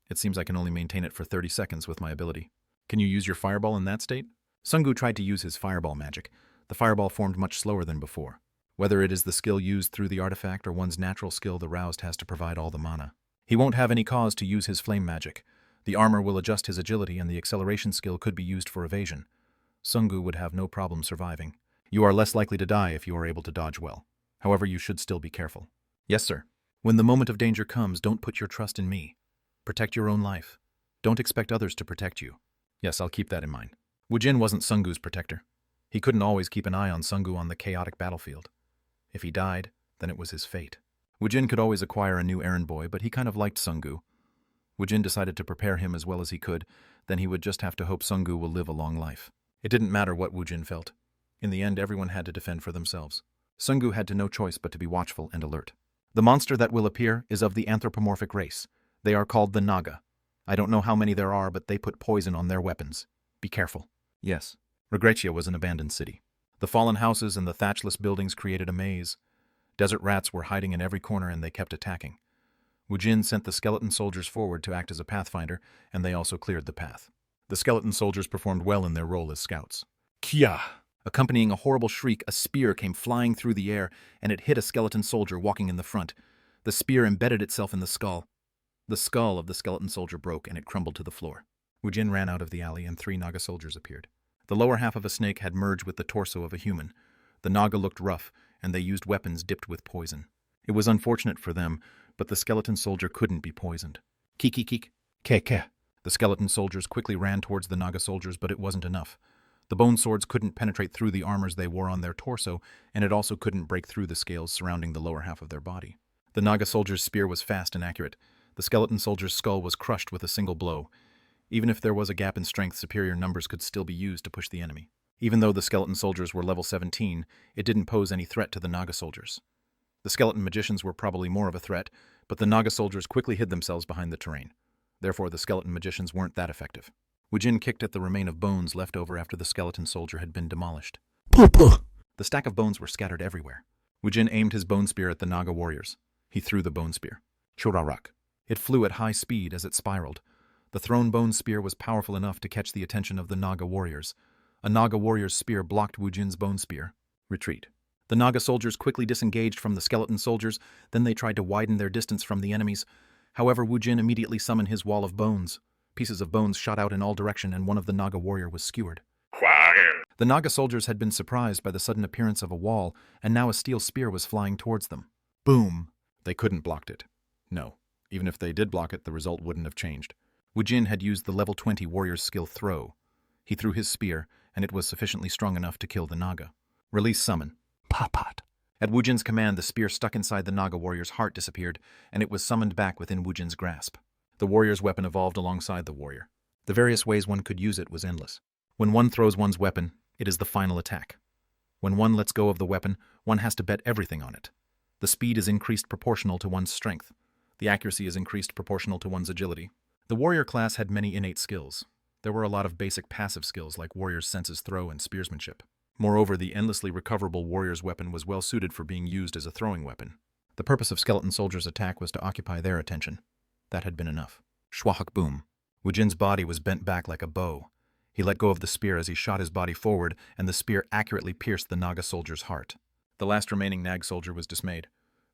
It seems I can only maintain it for 30 seconds with my ability. Can you use your fireball in that state? Sungu tried to use his fireball magic. The fireball formed much slower than before. Whether it is the skill used through the artifact or one's natural skill, the roused has to provide all the mana. He won't have any cause to use his flame magic. The armor will adjust his agility, and the acceleration skill could be used for evasion. Sungu would have no problem surviving. You are less likely to die if you are able to dodge well. However, you should still be careful. Yes, sir. When the moment of danger comes, don't put your trust in me. Protect your own life. Don't expect others to protect you. Yes, I'll keep that in mind. Woojin wasn't Sungu's protector. He couldn't always keep an eye on Sungu on the chaotic battlefield. If he died, then it was his fate. Woojin could always acquire a new errand boy, but he kind of liked Sungu. Woojin decided to prepare him as well as he could, then he would just have to hope Sungu will live a long life. It didn't matter what Woojin felt. In the end, everyone had to defend for themselves. Sungu had no choice but to be watchful and alert. The monster that will appear is of the anthropomorphic race. They are called the Naga. I don't know how many there are, but they put poison on their weapons. Be careful. Yes. Regretia was an abandoned city. The fallen houses and the thatchless buildings created a maze. Desert rats were hiding in every corner and they kept attacking. Woojin sent the skeleton soldiers forward to act as a pathfinder, and they also cleared the path. The skeleton soldiers performed well in their role as scouts. Kia! Accompanying a horrible shriek, a spear came flying through the air, and it hit a skeleton soldier walking in the front. The spear embedded itself in the skull. The skull of the skeleton soldier broke, and it crumbled to the floor. Woojin ran out of the alley, and 3 Naga soldiers appeared. The lower half of a snake had merged with the torso of a human. The Naga looked rough, and they used weapons dipped with poison. It was unfortunate for them, but the skeleton soldier couldn't be poisoned. Keek. Ke. The skeleton soldiers quickly ran towards the Naga soldiers, but it wasn't enough. The bone swords couldn't penetrate through the armors they wore on their torso, and it also couldn't break through the scales surrounding the lower half of their body. The Naga soldier's spear was fast and accurate. The skeleton soldier's skull was crushed with a single blow. Even if there was a gap in strength, superior numbers could still be used to push the enemy. Even though the skeleton soldiers were level 17, it didn't pose any threat to the Naga soldiers. The skeleton magicians were probably more of a threat, but the Naga soldiers quickly hid themselves behind the terrain. Therefore, the skeleton magicians weren't that effective. Woojin kicked at the remain of bones left over after the skeleton soldier had been demolished. The stack of bones were scattered everywhere. Woojin aimed his bone spear at the Naga warriors. He threw the bone spear. Chorarak. It flew at high speed as it spiraled. The thrown bone spear was powerful enough to catch the attention of the Naga warriors. A Naga warrior's spear blocked Woojin's bone spear. Retreat. The Naga soldiers quickly disengaged from the skeleton soldiers, then they tried to widen their distance from the enemies. However, Woojin immediately summoned his wall of bones. Pieces of bones shot out in all directions, and one of the Naga warrior was skewered. The Naga soldiers had been surprised by the sudden appearance of a wall, and now a steel spear was flying towards them. Boom! They couldn't block it. No. Even if they did block it, the result wouldn't have changed. Woojin had used the level 20 warrior's skill Throw. He threw his spear, and it was sufficiently strong enough to kill the Naga. Release summon. Pot. At Woojin's command, the spear stuck inside the Naga warrior's heart disappeared, and it was summoned back within Woojin's grasp. The warrior's weapon evolved alongside the warrior. The various ways one could use it was endless. When one throws one's weapon, it is the final attack. When one lets go of the weapon, one has to bet everything on it. The speed is increased proportional to one's strength. The accuracy is increased proportional to one's agility. The warrior class had many innate skills. There were a lot of basic passive skills like warrior's senses throw and spearsmanship. Moreover, the endlessly recoverable warrior's weapon was well suited for being used as a throwing weapon. The purpose of skeleton soldiers' attack was to occupy their attention. That had been enough. Shwahak boom. Woojin's body was bent back like a bow. He let go of the spear as he shot his body forward, and the spear accurately pierced the Naga soldier's heart. The last remaining Nag soldier was dismayed.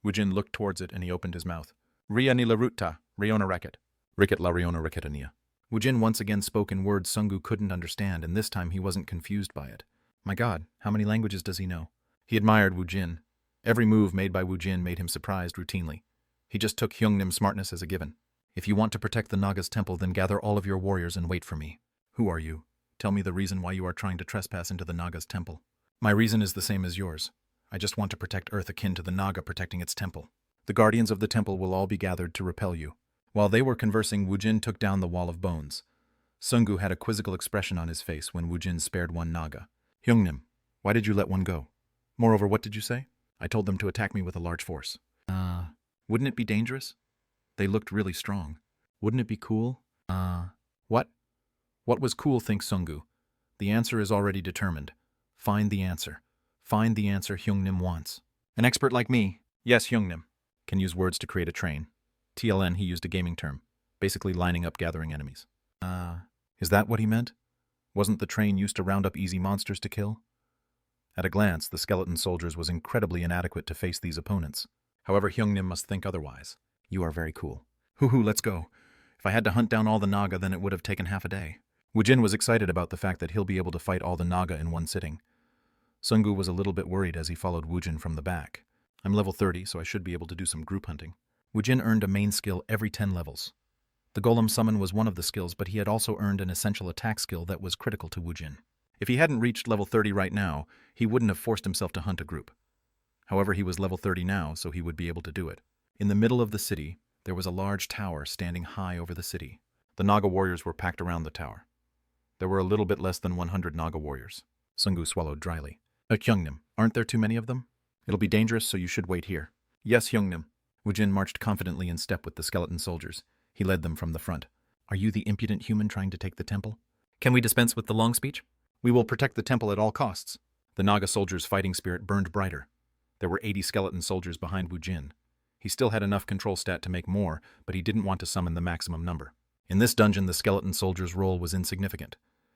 Woojin looked towards it and he opened his mouth. Ria ni la ruta, Riona Reket. Riket la Riona Reketania. Woojin once again spoke in words Sungu couldn't understand, and this time he wasn't confused by it. My god, how many languages does he know? He admired Woojin. Every move made by Woojin made him surprised routinely. He just took Hyungnim's smartness as a given. If you want to protect the Naga's temple, then gather all of your warriors and wait for me. Who are you? Tell me the reason why you are trying to trespass into the Naga's temple. My reason is the same as yours. I just want to protect Earth akin to the Naga protecting its temple. The guardians of the temple will all be gathered to repel you. While they were conversing, Woojin took down the wall of bones. Sungu had a quizzical expression on his face when Woojin spared one Naga. Hyungnim, why did you let one go? Moreover, what did you say? I told them to attack me with a large force. Wouldn't it be dangerous? They looked really strong. Wouldn't it be cool? What? What was cool, thinks Sungu. The answer is already determined. Find the answer. Find the answer Hyungnim wants. An expert like me, yes, Hyungnim, can use words to create a train. TLN, he used a gaming term, basically lining up gathering enemies. Is that what he meant? Wasn't the train used to round up easy monsters to kill? At a glance, the skeleton soldiers was incredibly inadequate to face these opponents. However, Hyungnim must think otherwise. You are very cool. Hoo-hoo, let's go. If I had to hunt down all the Naga, then it would have taken half a day. Woojin was excited about the fact that he'll be able to fight all the Naga in one sitting. Sungu was a little bit worried as he followed Woojin from the back. I'm level 30, so I should be able to do some group hunting. Woojin earned a main skill every 10 levels. The Golem Summon was one of the skills, but he had also earned an essential attack skill that was critical to Woojin. If he hadn't reached level 30 right now, he wouldn't have forced himself to hunt a group. However, he was level 30 now, so he would be able to do it. In the middle of the city, there was a large tower standing high over the city. The Naga warriors were packed around the tower. There were a little bit less than 100 Naga warriors. Sungu swallowed dryly. Hyungnim, aren't there too many of them? It'll be dangerous, so you should wait here. Yes, Hyungnim. Woojin marched confidently in step with the skeleton soldiers. He led them from the front. Are you the impudent human trying to take the temple? Can we dispense with the long speech? We will protect the temple at all costs. The Naga soldiers' fighting spirit burned brighter. There were 80 skeleton soldiers behind Woojin. He still had enough control stat to make more, but he didn't want to summon the maximum number. In this dungeon, the skeleton soldiers' role was insignificant.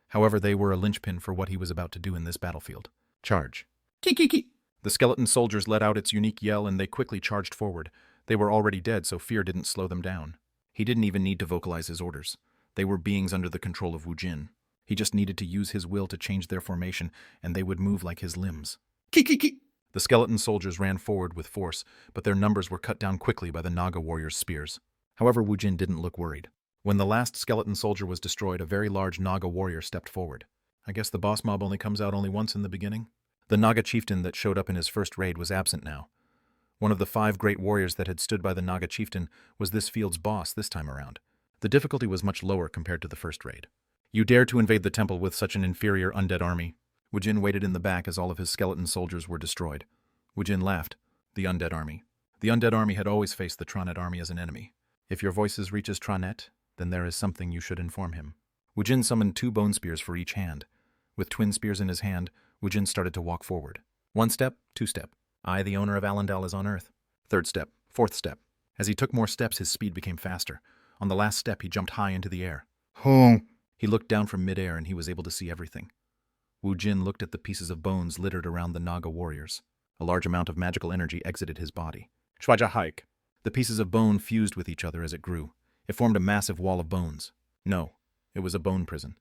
However, they were a linchpin for what he was about to do in this battlefield. Charge. Ki-ki-ki! The skeleton soldiers let out its unique yell and they quickly charged forward. They were already dead, so fear didn't slow them down. He didn't even need to vocalize his orders. They were beings under the control of Woojin. He just needed to use his will to change their formation, and they would move like his limbs. Ki-ki-ki! The skeleton soldiers ran forward with force, but their numbers were cut down quickly by the Naga warriors' spears. However, Woojin didn't look worried. When the last skeleton soldier was destroyed, a very large Naga warrior stepped forward. I guess the boss mob only comes out only once in the beginning? The Naga chieftain that showed up in his first raid was absent now. One of the 5 great warriors that had stood by the Naga chieftain was this field's boss this time around. The difficulty was much lower compared to the first raid. You dare to invade the temple with such an inferior undead army? Woojin waited in the back as all of his skeleton soldiers were destroyed. Woojin laughed. The undead army. The undead army had always faced the Tronet army as an enemy. If your voices reaches Tronet, then there is something you should inform him. Woojin summoned 2 bone spears for each hand. With twin spears in his hand, Woojin started to walk forward. 1 step, 2 step. I, the owner of Allendale, is on Earth. 3rd step, 4th step. As he took more steps, his speed became faster. On the last step, he jumped high into the air. He looked down from midair and he was able to see everything. Woojin looked at the pieces of bones littered around the Naga warriors. A large amount of magical energy exited his body. Shwaja hike. The pieces of bone fused with each other as it grew. It formed a massive wall of bones. No, it was a bone prison.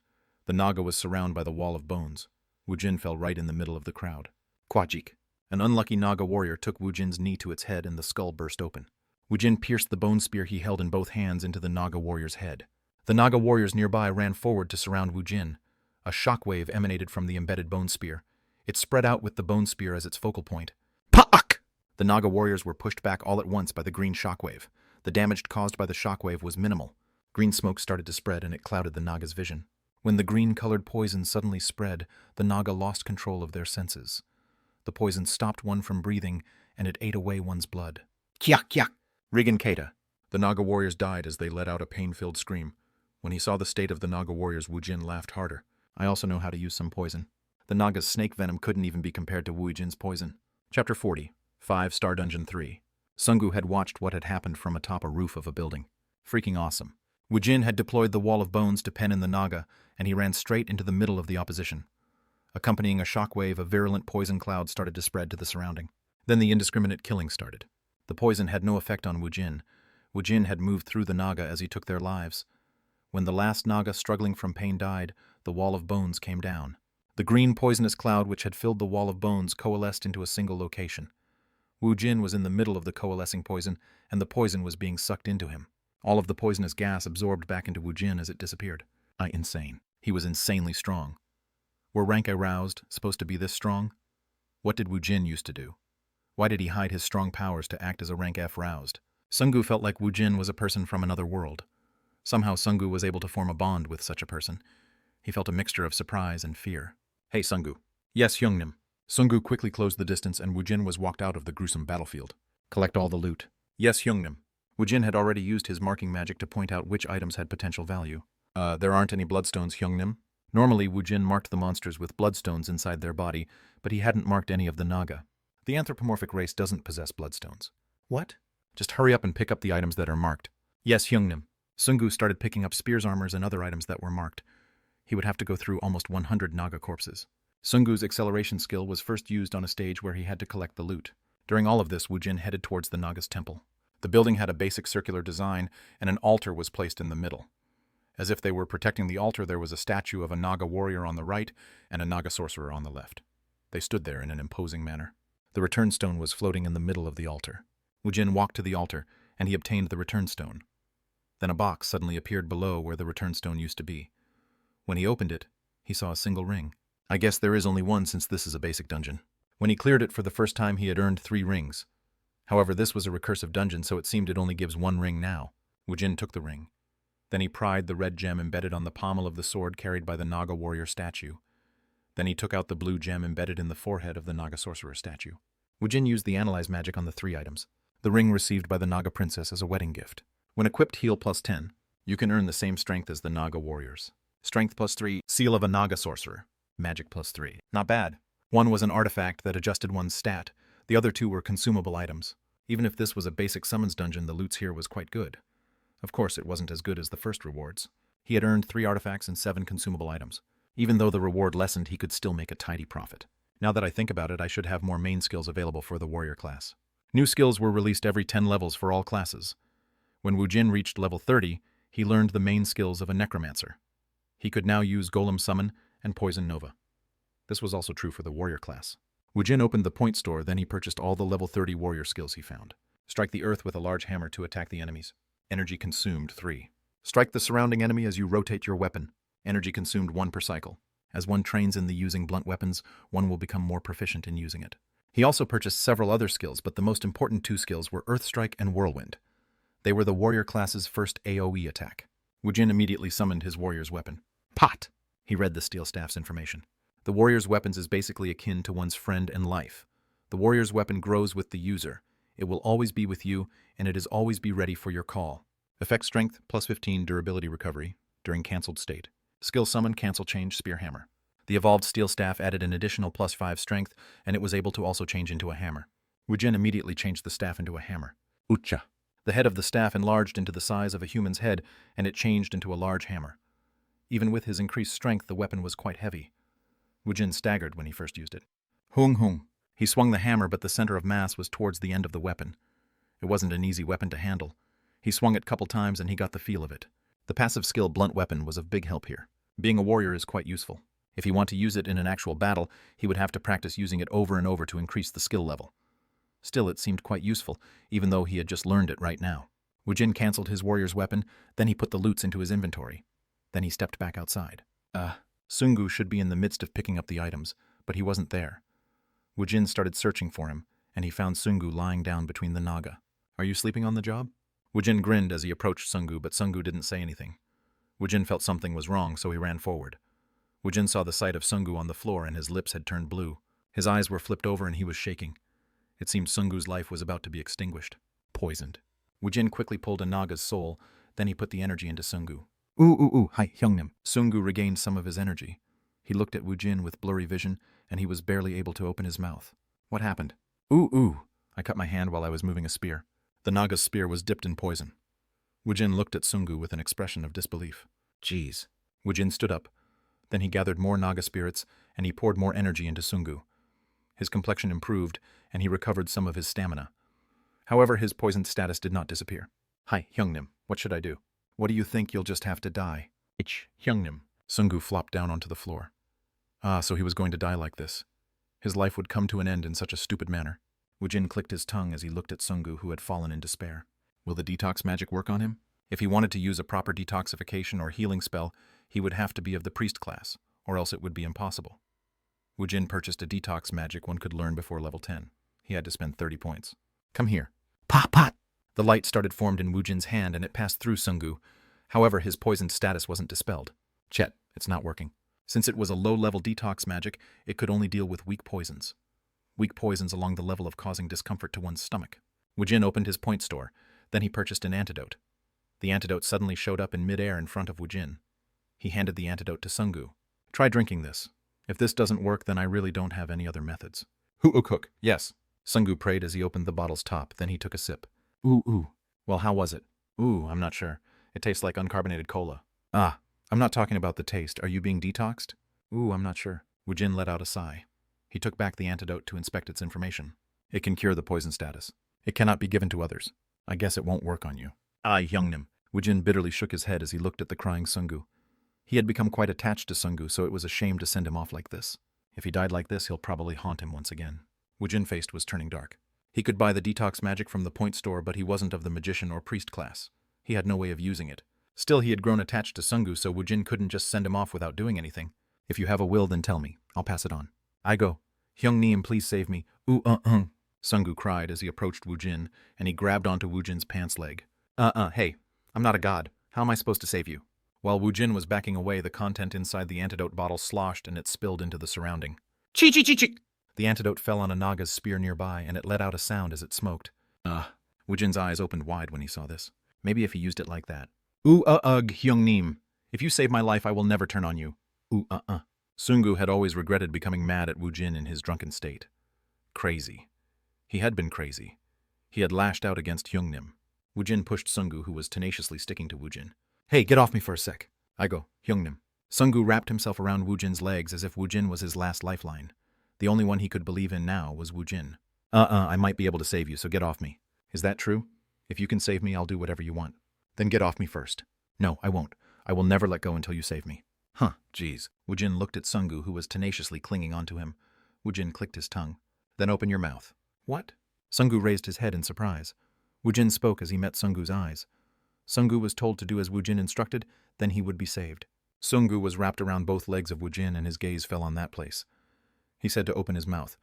The Naga was surrounded by the wall of bones. Woojin fell right in the middle of the crowd. Kwajik. An unlucky Naga warrior took Woojin's knee to its head and the skull burst open. Woojin pierced the bone spear he held in both hands into the Naga warrior's head. The Naga warriors nearby ran forward to surround Woojin. A shockwave emanated from the embedded bone spear. It spread out with the bone spear as its focal point. Pa'ak! The Naga warriors were pushed back all at once by the green shockwave. The damage caused by the shockwave was minimal. Green smoke started to spread and it clouded the Naga's vision. When the green-colored poison suddenly spread, the Naga lost control of their senses. The poison stopped one from breathing, and it ate away one's blood. Kyak kyak! Rigan Kata. The Naga warriors died as they let out a pain-filled scream. When he saw the state of the Naga warriors, Woojin laughed harder. I also know how to use some poison. The Naga's snake venom couldn't even be compared to Woojin's poison. Chapter 40. 5-Star Dungeon 3. Sungu had watched what had happened from atop a roof of a building. Freaking awesome. Woojin had deployed the wall of bones to pen in the Naga, and he ran straight into the middle of the opposition. Accompanying a shockwave, a virulent poison cloud started to spread to the surrounding. Then the indiscriminate killing started. The poison had no effect on Woojin. Woojin had moved through the Naga as he took their lives. When the last Naga struggling from pain died, the wall of bones came down. The green poisonous cloud which had filled the wall of bones coalesced into a single location. Woojin was in the middle of the coalescing poison, and the poison was being sucked into him. All of the poisonous gas absorbed back into Woojin as it disappeared. Insane. He was insanely strong. Were rank aroused supposed to be this strong? What did Woojin used to do? Why did he hide his strong powers to act as a rank F roused? Sungu felt like Woojin was a person from another world. Somehow Sungu was able to form a bond with such a person. He felt a mixture of surprise and fear. Hey, Sungu. Yes, Hyungnim. Sungu quickly closed the distance and Woojin was walked out of the gruesome battlefield. Collect all the loot. Yes, Hyungnim. Woojin had already used his marking magic to point out which items had potential value. There aren't any bloodstones, Hyungnim. Normally, Woojin marked the monsters with bloodstones inside their body, but he hadn't marked any of the Naga. The anthropomorphic race doesn't possess bloodstones. What? Just hurry up and pick up the items that are marked. Yes, Hyungnim. Sungu started picking up spears, armors, and other items that were marked. He would have to go through almost 100 Naga corpses. Sungu's acceleration skill was first used on a stage where he had to collect the loot. During all of this, Woojin headed towards the Naga's temple. The building had a basic circular design, and an altar was placed in the middle. As if they were protecting the altar, there was a statue of a Naga warrior on the right and a Naga sorcerer on the left. They stood there in an imposing manner. The return stone was floating in the middle of the altar. Woojin walked to the altar, and he obtained the return stone. Then a box suddenly appeared below where the return stone used to be. When he opened it, he saw a single ring. I guess there is only one since this is a basic dungeon. When he cleared it for the first time, he had earned 3 rings. However, this was a recursive dungeon, so it seemed it only gives 1 ring now. Woojin took the ring. Then he pried the red gem embedded on the pommel of the sword carried by the Naga warrior statue. Then he took out the blue gem embedded in the forehead of the Naga sorcerer statue. Woojin used the analyze magic on the 3 items. The ring received by the Naga princess as a wedding gift. When equipped heal +10, you can earn the same strength as the Naga warriors. Strength +3, seal of a Naga sorcerer. Magic +3. Not bad. One was an artifact that adjusted one's stat. The other 2 were consumable items. Even if this was a basic summons dungeon, the loot here was quite good. Of course, it wasn't as good as the first rewards. He had earned 3 artifacts and 7 consumable items. Even though the reward lessened, he could still make a tidy profit. Now that I think about it, I should have more main skills available for the warrior class. New skills were released every 10 levels for all classes. When Woojin reached level 30, he learned the main skills of a Necromancer. He could now use Golem Summon and Poison Nova. This was also true for the warrior class. Woojin opened the point store, then he purchased all the level 30 warrior skills he found. Strike the earth with a large hammer to attack the enemies. Energy consumed 3. Strike the surrounding enemy as you rotate your weapon. Energy consumed 1 per cycle. As one trains in the using blunt weapons, one will become more proficient in using it. He also purchased several other skills, but the most important 2 skills were Earth Strike and Whirlwind. They were the warrior class's first AoE attack. Woojin immediately summoned his warrior's weapon. Pot! He read the steel staff's information. The warrior's weapons is basically akin to one's friend and life. The warrior's weapon grows with the user. It will always be with you, and it is always be ready for your call. Effect strength, +15 durability recovery, during cancelled state. Skill summon, cancel change, spear hammer. The evolved steel staff added an additional +5 strength, and it was able to also change into a hammer. Woojin immediately changed the staff into a hammer. Ucha. The head of the staff enlarged into the size of a human's head, and it changed into a large hammer. Even with his increased strength, the weapon was quite heavy. Woojin staggered when he first used it. Hung hung. He swung the hammer, but the center of mass was towards the end of the weapon. It wasn't an easy weapon to handle. He swung it couple times and he got the feel of it. The passive skill blunt weapon was of big help here. Being a warrior is quite useful. If he want to use it in an actual battle, he would have to practice using it over and over to increase the skill level. Still, it seemed quite useful, even though he had just learned it right now. Woojin cancelled his warrior's weapon, then he put the loots into his inventory. Then he stepped back outside. Sungu should be in the midst of picking up the items, but he wasn't there. Woojin started searching for him, and he found Sungu lying down between the Naga. Are you sleeping on the job? Woojin grinned as he approached Sungu, but Sungu didn't say anything. Woojin felt something was wrong, so he ran forward. Woojin saw the sight of Sungu on the floor, and his lips had turned blue. His eyes were flipped over, and he was shaking. It seemed Sungu's life was about to be extinguished. Poisoned. Woojin quickly pulled a Naga's soul, then he put the energy into Sungu. Hi, Hyungnim. Sungu regained some of his energy. He looked at Woojin with blurry vision, and he was barely able to open his mouth. What happened? I cut my hand while I was moving a spear. The Naga's spear was dipped in poison. Woojin looked at Sungu with an expression of disbelief. Jeez. Woojin stood up. Then he gathered more Naga spirits, and he poured more energy into Sungu. His complexion improved, and he recovered some of his stamina. However, his poisoned status did not disappear. Hi, Hyungnim, what should I do? What do you think? You'll just have to die. Hyungnim. Sungu flopped down onto the floor. Ah, so he was going to die like this. His life would come to an end in such a stupid manner. Woojin clicked his tongue as he looked at Sungu, who had fallen in despair. Will the detox magic work on him? If he wanted to use a proper detoxification or healing spell, he would have to be of the priest class, or else it would be impossible. Woojin purchased a detox magic one could learn before level 10. He had to spend 30 points. Come here. Pot pot! The light started formed in Woojin's hand and it passed through Sungu. However, his poisoned status wasn't dispelled. Chet, it's not working. Since it was a low-level detox magic, it could only deal with weak poisons. Weak poisons along the level of causing discomfort to one's stomach. Woojin opened his point store. Then he purchased an antidote. The antidote suddenly showed up in midair in front of Woojin. He handed the antidote to Sungu. Try drinking this. If this doesn't work, then I really don't have any other methods. Hook. Yes. Sungu prayed as he opened the bottle's top, then he took a sip. Ooh. Well, how was it? Ooh, I'm not sure. It tastes like uncarbonated cola. Ah, I'm not talking about the taste. Are you being detoxed? Ooh, I'm not sure. Woojin let out a sigh. He took back the antidote to inspect its information. It can cure the poison status. It cannot be given to others. I guess it won't work on you. Hyungnim. Woojin bitterly shook his head as he looked at the crying Sungu. He had become quite attached to Sungu, so it was a shame to send him off like this. If he died like this, he'll probably haunt him once again. Woojin's face was turning dark. He could buy the detox magic from the point store, but he wasn't of the magician or priest class. He had no way of using it. Still, he had grown attached to Sungu, so Woojin couldn't just send him off without doing anything. If you have a will, then tell me. I'll pass it on. I go. Hyungnim, please save me. Sungu cried as he approached Woojin, and he grabbed onto Woojin's pants leg. Hey, I'm not a god. How am I supposed to save you? While Woojin was backing away, the content inside the antidote bottle sloshed and it spilled into the surrounding. Chi. The antidote fell on a Naga's spear nearby, and it let out a sound as it smoked. Woojin's eyes opened wide when he saw this. Maybe if he used it like that. Hyungnim. If you save my life, I will never turn on you. Sungu had always regretted becoming mad at Woojin in his drunken state. Crazy. He had been crazy. He had lashed out against Hyungnim. Woojin pushed Sungu, who was tenaciously sticking to Woojin. Hey, get off me for a sec. I go. Hyungnim. Sungu wrapped himself around Woojin's legs as if Woojin was his last lifeline. The only one he could believe in now was Woojin. I might be able to save you, so get off me. Is that true? If you can save me, I'll do whatever you want. Then get off me first. No, I won't. I will never let go until you save me. Jeez. Woojin looked at Sungu, who was tenaciously clinging onto him. Woojin clicked his tongue. Then open your mouth. What? Sungu raised his head in surprise. Woojin spoke as he met Sungu's eyes. Sungu was told to do as Woojin instructed, then he would be saved. Sungu was wrapped around both legs of Woojin, and his gaze fell on that place. He said to open his mouth.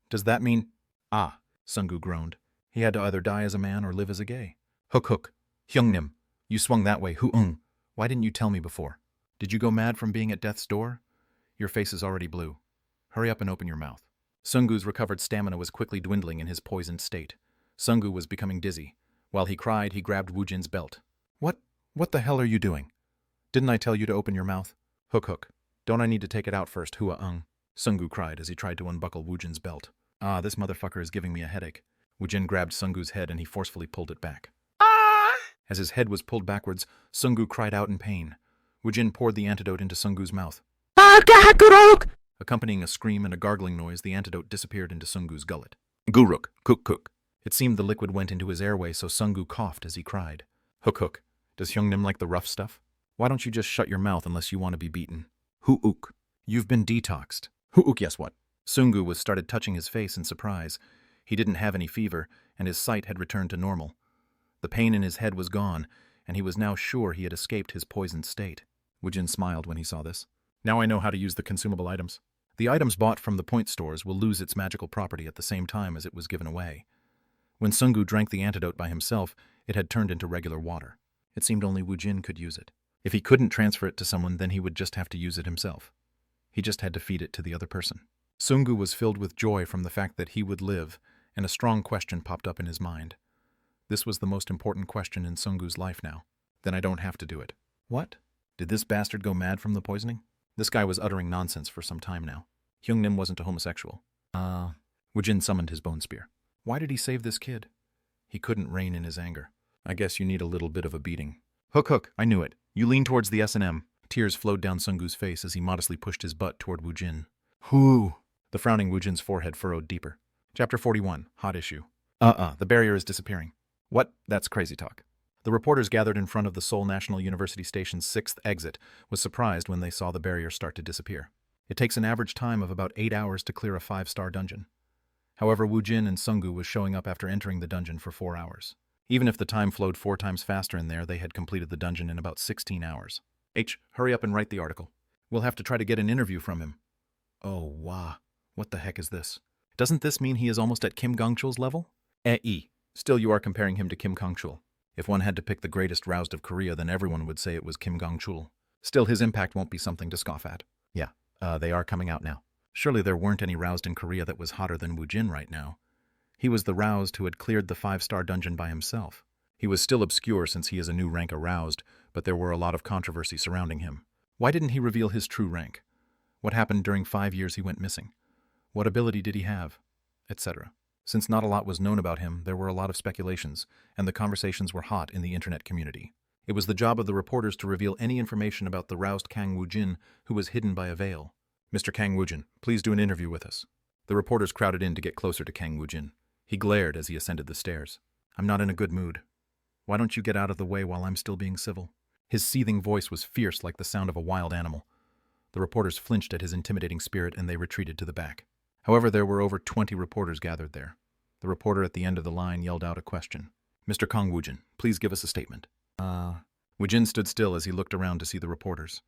Does that mean? Sungu groaned. He had to either die as a man or live as a gay. Hook. Hyungnim. You swung that way. Why didn't you tell me before? Did you go mad from being at death's door? Your face is already blue. Hurry up and open your mouth. Sungu's recovered stamina was quickly dwindling in his poisoned state. Sungu was becoming dizzy. While he cried, he grabbed Woojin's belt. What the hell are you doing? Didn't I tell you to open your mouth? Hook. Don't I need to take it out first, Sungu cried as he tried to unbuckle Woojin's belt. This motherfucker is giving me a headache. Woojin grabbed Sungu's head and he forcefully pulled it back. As his head was pulled backwards, Sungu cried out in pain. Woojin poured the antidote into Sungu's mouth. Accompanying a scream and a gargling noise, the antidote disappeared into Sungu's gullet. Guruk, cook. It seemed the liquid went into his airway, so Sungu coughed as he cried. Hook. Does Hyungnim like the rough stuff? Why don't you just shut your mouth unless you want to be beaten? Hook. You've been detoxed. Hook, yes what? Sungu was started touching his face in surprise. He didn't have any fever, and his sight had returned to normal. The pain in his head was gone, and he was now sure he had escaped his poisoned state. Woojin smiled when he saw this. Now I know how to use the consumable items. The items bought from the point stores will lose its magical property at the same time as it was given away. When Sungu drank the antidote by himself, it had turned into regular water. It seemed only Woojin could use it. If he couldn't transfer it to someone, then he would just have to use it himself. He just had to feed it to the other person. Sungu was filled with joy from the fact that he would live, and a strong question popped up in his mind. This was the most important question in Sungu's life now. Then I don't have to do it. What? Did this bastard go mad from the poisoning? This guy was uttering nonsense for some time now. Hyungnim wasn't a homosexual. Woojin summoned his bone spear. Why did he save this kid? He couldn't rein in his anger. I guess you need a little bit of a beating. Hook, I knew it. You lean towards the S&M. tears flowed down Sungu's face as he modestly pushed his butt toward Woojin. Whoo! The frowning Woojin's forehead furrowed deeper. Chapter 41, Hot Issue. The barrier is disappearing. What? That's crazy talk. The reporters gathered in front of the Seoul National University Station's 6th exit was surprised when they saw the barrier start to disappear. It takes an average time of about 8 hours to clear a 5-star dungeon. However, Woojin and Sungu was showing up after entering the dungeon for 4 hours. Even if the time flowed 4 times faster in there, they had completed the dungeon in about 16 hours. Hurry up and write the article. We'll have to try to get an interview from him. Oh, wow. What the heck is this? Doesn't this mean he is almost at Kim Gong-chul's level? Still you are comparing him to Kim Gong-chul. If one had to pick the greatest roused of Korea, then everyone would say it was Kim Gong-chul. Still, his impact won't be something to scoff at. Yeah, they are coming out now. Surely there weren't any roused in Korea that was hotter than Woojin right now. He was the roused who had cleared the 5-star dungeon by himself. He was still obscure since he is a new rank aroused, but there were a lot of controversy surrounding him. Why didn't he reveal his true rank? What happened during 5 years he went missing? What ability did he have? Etc. Since not a lot was known about him, there were a lot of speculations, and the conversations were hot in the internet community. It was the job of the reporters to reveal any information about the roused Kang Woojin, who was hidden by a veil. Mr. Kang Woojin, please do an interview with us. The reporters crowded in to get closer to Kang Woojin. He glared as he ascended the stairs. I'm not in a good mood. Why don't you get out of the way while I'm still being civil? His seething voice was fierce like the sound of a wild animal. The reporters flinched at his intimidating spirit and they retreated to the back. However, there were over 20 reporters gathered there. The reporter at the end of the line yelled out a question. Mr. Kang Woojin, please give us a statement. Woojin stood still as he looked around to see the reporters.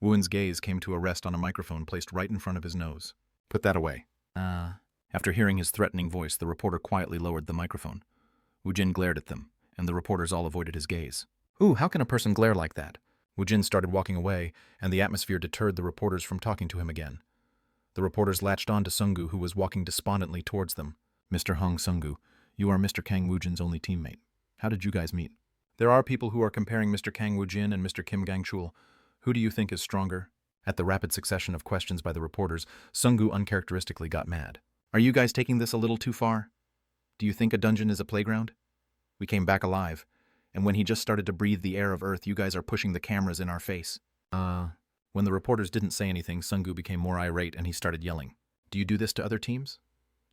Woojin's gaze came to a rest on a microphone placed right in front of his nose. Put that away. After hearing his threatening voice, the reporter quietly lowered the microphone. Woojin glared at them, and the reporters all avoided his gaze. Ooh, how can a person glare like that? Woojin started walking away, and the atmosphere deterred the reporters from talking to him again. The reporters latched on to Sungu, who was walking despondently towards them. Mr. Hong Sungu, you are Mr. Kang Woojin's only teammate. How did you guys meet? There are people who are comparing Mr. Kang Woojin and Mr. Kim Gong-chul. Who do you think is stronger? At the rapid succession of questions by the reporters, Sungu uncharacteristically got mad. Are you guys taking this a little too far? Do you think a dungeon is a playground? We came back alive, and when he just started to breathe the air of Earth, you guys are pushing the cameras in our face. When the reporters didn't say anything, Sungu became more irate and he started yelling. Do you do this to other teams?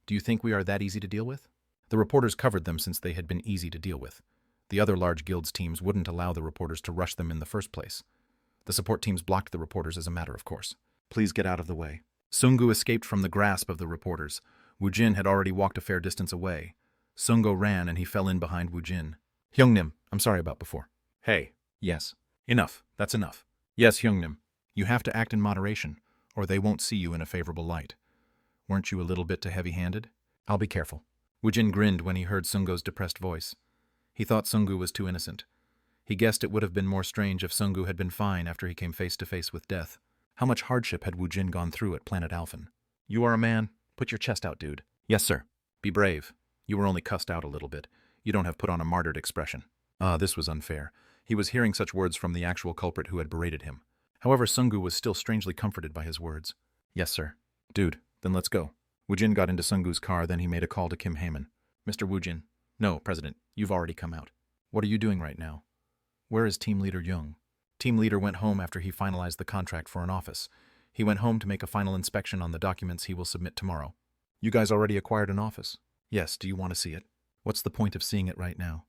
Do you think we are that easy to deal with? The reporters covered them since they had been easy to deal with. The other large guilds teams wouldn't allow the reporters to rush them in the first place. The support teams blocked the reporters as a matter of course. Please get out of the way. Sungu escaped from the grasp of the reporters. Woojin had already walked a fair distance away. Sungu ran and he fell in behind Woojin. Hyungnim, I'm sorry about before. Hey. Yes. Enough. That's enough. Yes, Hyungnim. You have to act in moderation, or they won't see you in a favorable light. Weren't you a little bit too heavy-handed? I'll be careful. Woojin grinned when he heard Sungu's depressed voice. He thought Sungu was too innocent. He guessed it would have been more strange if Sungu had been fine after he came face-to-face with death. How much hardship had Woojin gone through at planet Alphen? You are a man. Put your chest out, dude. Yes, sir. Be brave. You were only cussed out a little bit. You don't have put on a martyred expression. This was unfair. He was hearing such words from the actual culprit who had berated him. However, Sungu was still strangely comforted by his words. Yes, sir. Dude, then let's go. Woojin got into Sungu's car, then he made a call to Kim Haeman. Mr. Woojin. No, President, you've already come out. What are you doing right now? Where is Team Leader Jung? Team Leader went home after he finalized the contract for an office. He went home to make a final inspection on the documents he will submit tomorrow. You guys already acquired an office? Yes, do you want to see it? What's the point of seeing it right now?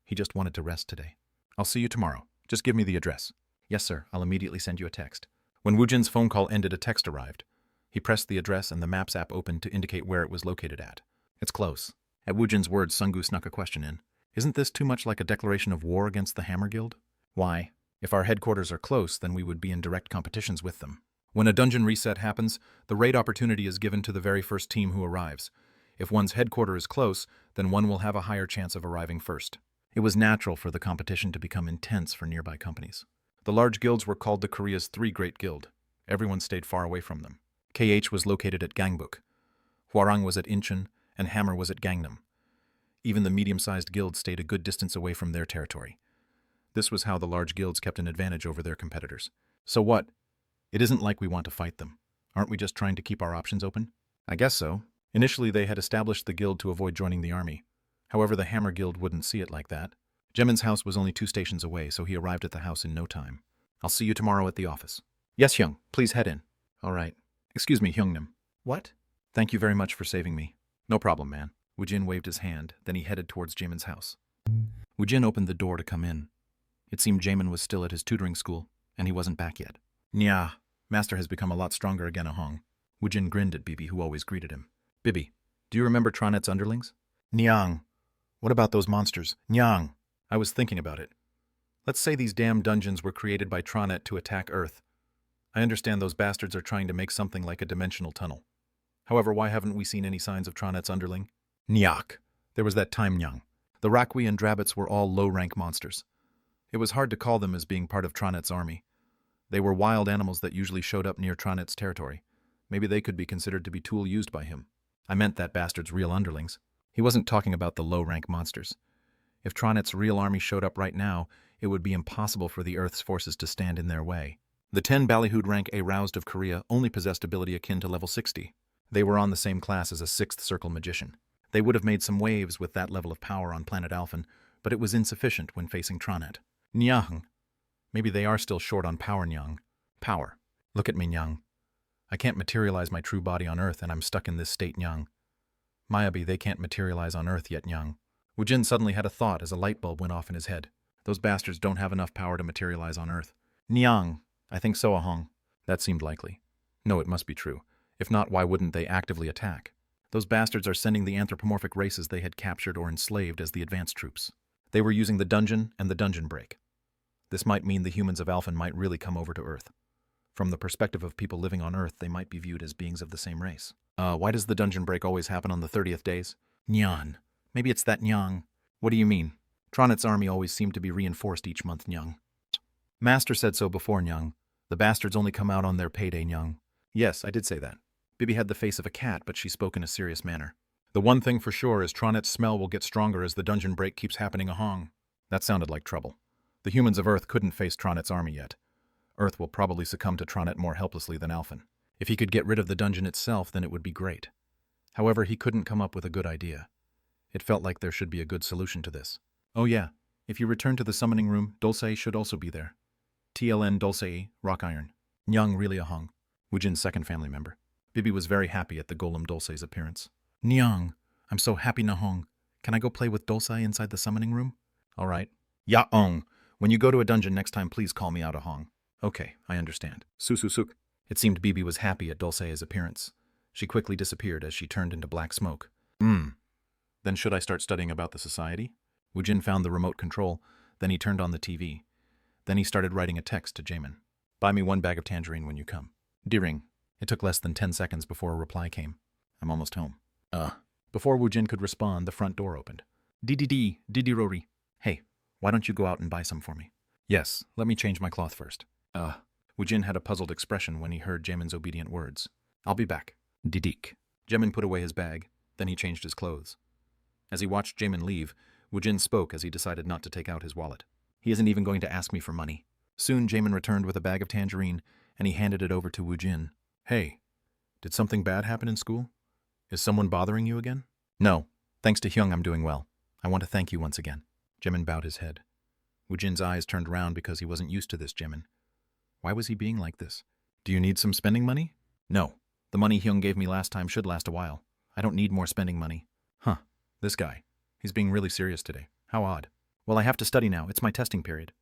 He just wanted to rest today. I'll see you tomorrow. Just give me the address. Yes, sir. I'll immediately send you a text. When Woojin's phone call ended, a text arrived. He pressed the address and the Maps app opened to indicate where it was located at. It's close. At Woojin's words, Sungu snuck a question in. Isn't this too much like a declaration of war against the Hammer Guild? Why? If our headquarters are close, then we would be in direct competitions with them. When a dungeon reset happens, the raid opportunity is given to the very first team who arrives. If one's headquarters is close, then one will have a higher chance of arriving first. It was natural for the competition to become intense for nearby companies. The large guilds were called the Korea's Three Great Guild. Everyone stayed far away from them. KH was located at Gangbuk. Hwarang was at Incheon, and Hammer was at Gangnam. Even the medium-sized guilds stayed a good distance away from their territory. This was how the large guilds kept an advantage over their competitors. So what? It isn't like we want to fight them. Aren't we just trying to keep our options open? I guess so. Initially, they had established the guild to avoid joining the army. However, the Hammer Guild wouldn't see it like that. Jemin's house was only 2 stations away, so he arrived at the house in no time. I'll see you tomorrow at the office. Yes, Hyung, please head in. All right. Excuse me, Hyungnim. What? Thank you very much for saving me. No problem, man. Woojin waved his hand, then he headed towards Jamin's house. Woojin opened the door to come in. It seemed Jamin was still at his tutoring school, and he wasn't back yet. Nya, Master has become a lot stronger again, Ahong. Woojin grinned at Bibi, who always greeted him. Bibi, do you remember Tronet's underlings? Nyang. What about those monsters? Nyang. I was thinking about it. Let's say these damn dungeons were created by Tronet to attack Earth. I understand those bastards are trying to make something like a dimensional tunnel. However, why haven't we seen any signs of Tronet's underling? Nyak. There was that time, Nyang. The Rakwi and Drabbits were all low-rank monsters. It was hard to call them as being part of Tronet's army. They were wild animals that usually showed up near Tronet's territory. Maybe they could be considered to be tool used by him. I meant that bastard's real underlings. He wasn't talking about the low-rank monsters. If Tronet's real army showed up right now, it would be impossible for the Earth's forces to stand in their way. The 10 Ballyhood rank A roused of Korea only possessed ability akin to level 60. They were on the same class as a 6th Circle magician. They would have made some waves with that level of power on planet Alphen, but it was insufficient when facing Tronet. Nyang. Maybe they are still short on power, Nyang. Power. Look at me, Nyang. I can't materialize my true body on Earth, and I'm stuck in this state, Nyang. Mayabi, they can't materialize on Earth yet, Nyang. Woojin suddenly had a thought as a light bulb went off in his head. Those bastards don't have enough power to materialize on Earth. Nyang. I think so, Ahong. That seemed likely. No, it must be true. If not, why wouldn't they actively attack? Those bastards are sending the anthropomorphic races they had captured or enslaved as the advanced troops. They were using the dungeon and the dungeon break. This might mean the humans of Alphen might really come over to Earth. From the perspective of people living on Earth, they might be viewed as beings of the same race. Why does the dungeon break always happen on the 30th days? Nyan. Maybe it's that Nyang. What do you mean? Tronet's army always seemed to be reinforced each month, Nyang. Master said so before, Nyang. The bastards only come out on their payday, Nyang. Yes, I did say that. Bibi had the face of a cat, but she spoke in a serious manner. The one thing for sure is Tronet's smell will get stronger as the dungeon break keeps happening, Ahong. That sounded like trouble. The humans of Earth couldn't face Tronet's army yet. Earth will probably succumb to Tronet more helplessly than Alphen. If he could get rid of the dungeon itself, then it would be great. However, he couldn't come up with a good idea. It felt like there should be a good solution to this. Oh yeah, if you return to the summoning room, Dulce should also be there. TLN Dulce, Rock Iron. Nyang really Ahong, Woojin's second family member. Bibi was very happy at the golem Dulce's appearance. Nyang, I'm so happy, Nahong. Can I go play with Dulce inside the summoning room? All right. Ya-ong. When you go to a dungeon next time, please call me out, Ahong. Okay, I understand. Su-su-suk. It seemed Bibi was happy at Dulce's appearance. She quickly disappeared as she turned into black smoke. Then should I start studying about the society? Woojin found the remote control, then he turned on the TV. Then he started writing a text to Jamin. Buy me 1 bag of tangerine when you come. Deering. It took less than 10 seconds before a reply came. I'm almost home. Before Woojin could respond, the front door opened. Didi Rory. Hey, why don't you go out and buy some for me? Yes, let me change my cloth first. Woojin had a puzzled expression when he heard Jamin's obedient words. I'll be back. Didik. Jamin put away his bag, then he changed his clothes. As he watched Jamin leave, Woojin spoke as he decided not to take out his wallet. He isn't even going to ask me for money. Soon Jamin returned with a bag of tangerine, and he handed it over to Woojin. Hey, did something bad happen in school? Is someone bothering you again? No. Thanks to Hyung, I'm doing well. I want to thank you once again. Jamin bowed his head. Woojin's eyes turned round because he wasn't used to this Jamin. Why was he being like this? Do you need some spending money? No. The money Hyung gave me last time should last a while. I don't need more spending money. Huh. This guy. He's being really serious today. How odd. Well, I have to study now. It's my testing period.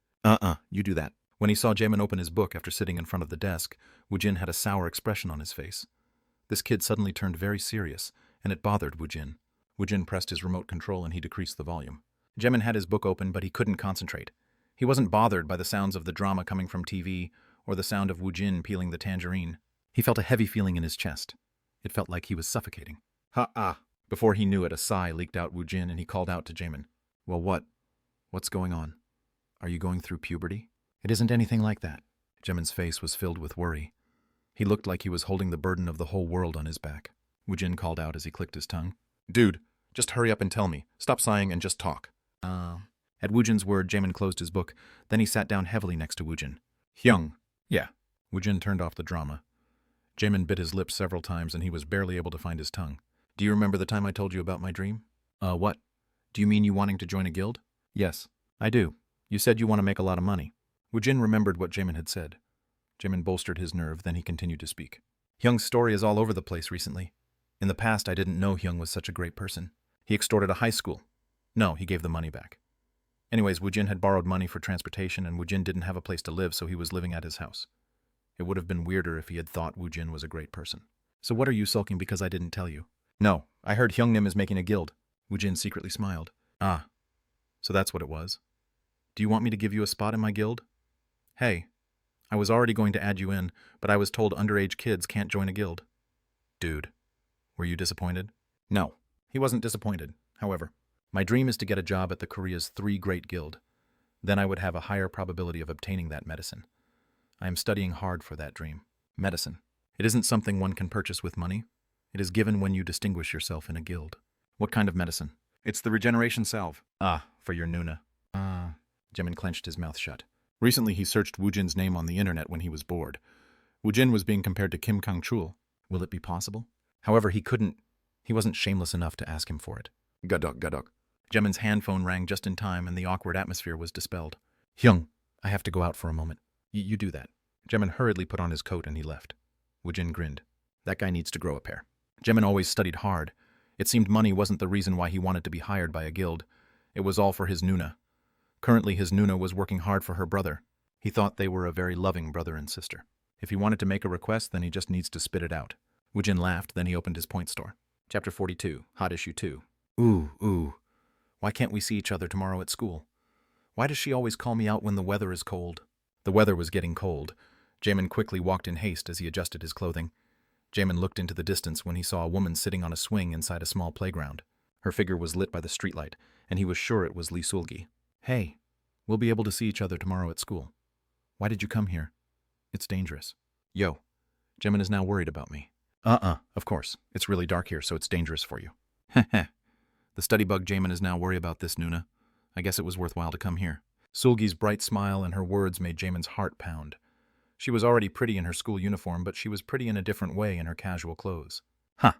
You do that. When he saw Jamin open his book after sitting in front of the desk, Woojin had a sour expression on his face. This kid suddenly turned very serious, and it bothered Woojin. Woojin pressed his remote control and he decreased the volume. Jamin had his book open, but he couldn't concentrate. He wasn't bothered by the sounds of the drama coming from TV or the sound of Woojin peeling the tangerine. He felt a heavy feeling in his chest. It felt like he was suffocating. Ha-ah. Before he knew it, a sigh leaked out Woojin and he called out to Jamin. Well, what? What's going on? Are you going through puberty? It isn't anything like that. Jamin's face was filled with worry. He looked like he was holding the burden of the whole world on his back. Woojin called out as he clicked his tongue. Dude, just hurry up and tell me. Stop sighing and just talk. At Woojin's word, Jamin closed his book. Then he sat down heavily next to Woojin. Hyung. Yeah. Woojin turned off the drama. Jamin bit his lips several times and he was barely able to find his tongue. Do you remember the time I told you about my dream? What? Do you mean you wanting to join a guild? Yes, I do. You said you want to make a lot of money. Woojin remembered what Jamin had said. Jamin bolstered his nerve, then he continued to speak. Hyung's story is all over the place recently. In the past, I didn't know Hyung was such a great person. He extorted a high school. No, he gave the money back. Anyways, Woojin had borrowed money for transportation, and Woojin didn't have a place to live, so he was living at his house. It would have been weirder if he had thought Woojin was a great person. So what are you sulking because I didn't tell you? No, I heard Hyungnim is making a guild. Woojin secretly smiled. Ah, so that's what it was. Do you want me to give you a spot in my guild? Hey, I was already going to add you in, but I was told underage kids can't join a guild. Dude, were you disappointed? No, he wasn't disappointed. However, my dream is to get a job at the Korea's 3 Great Guild. Then I would have a higher probability of obtaining that medicine. I am studying hard for that dream. Medicine. It isn't something one can purchase with money. It is given when you distinguish yourself in a guild. What kind of medicine? It's the regeneration salve. Ah, for your Nuna. Jimin clenched his mouth shut. Recently he searched Woojin's name on the internet when he was bored. Woojin was being compared to Kim Kang-chul. Will it be possible? However, he wasn't shameless enough to ask him for it. Gadok. Jimin's hand phone rang just in time and the awkward atmosphere was dispelled. Hyung, I have to go out for a moment. You do that. Jimin hurriedly put on his coat and he left. Woojin grinned. That guy needs to grow a pair. Jimin always studied hard. It seemed money wasn't the reason why he wanted to be hired by a guild. It was all for his Nuna. Currently his Nuna was working hard for her brother. He thought they were a very loving brother and sister. If he wanted to make a request, then he just needs to spit it out. Woojin laughed, then he opened his point store. Chapter 42, Hot Issue 2. Ooh. Why can't we see each other tomorrow at school? Why does she always call me out when the weather is cold? The weather was getting cold. Jamin quickly walked in haste as he adjusted his clothing. Jamin looked into the distance when he saw a woman sitting on a swing inside a small playground. Her figure was lit by the streetlight, and he was sure it was Lee Sulgi. Hey, we'll be able to see each other tomorrow at school. Why did you come here? It's dangerous. Yo, Jamin is now worried about me. Of course. It's really dark here, so it's dangerous for you. Heh. The study bug Jamin is now worried about this, Nuna. I guess it was worthwhile to come here. Sulgi's bright smile and her words made Jamin's heart pound. She was already pretty in her school uniform, but she was pretty in a different way in her casual clothes. Huh.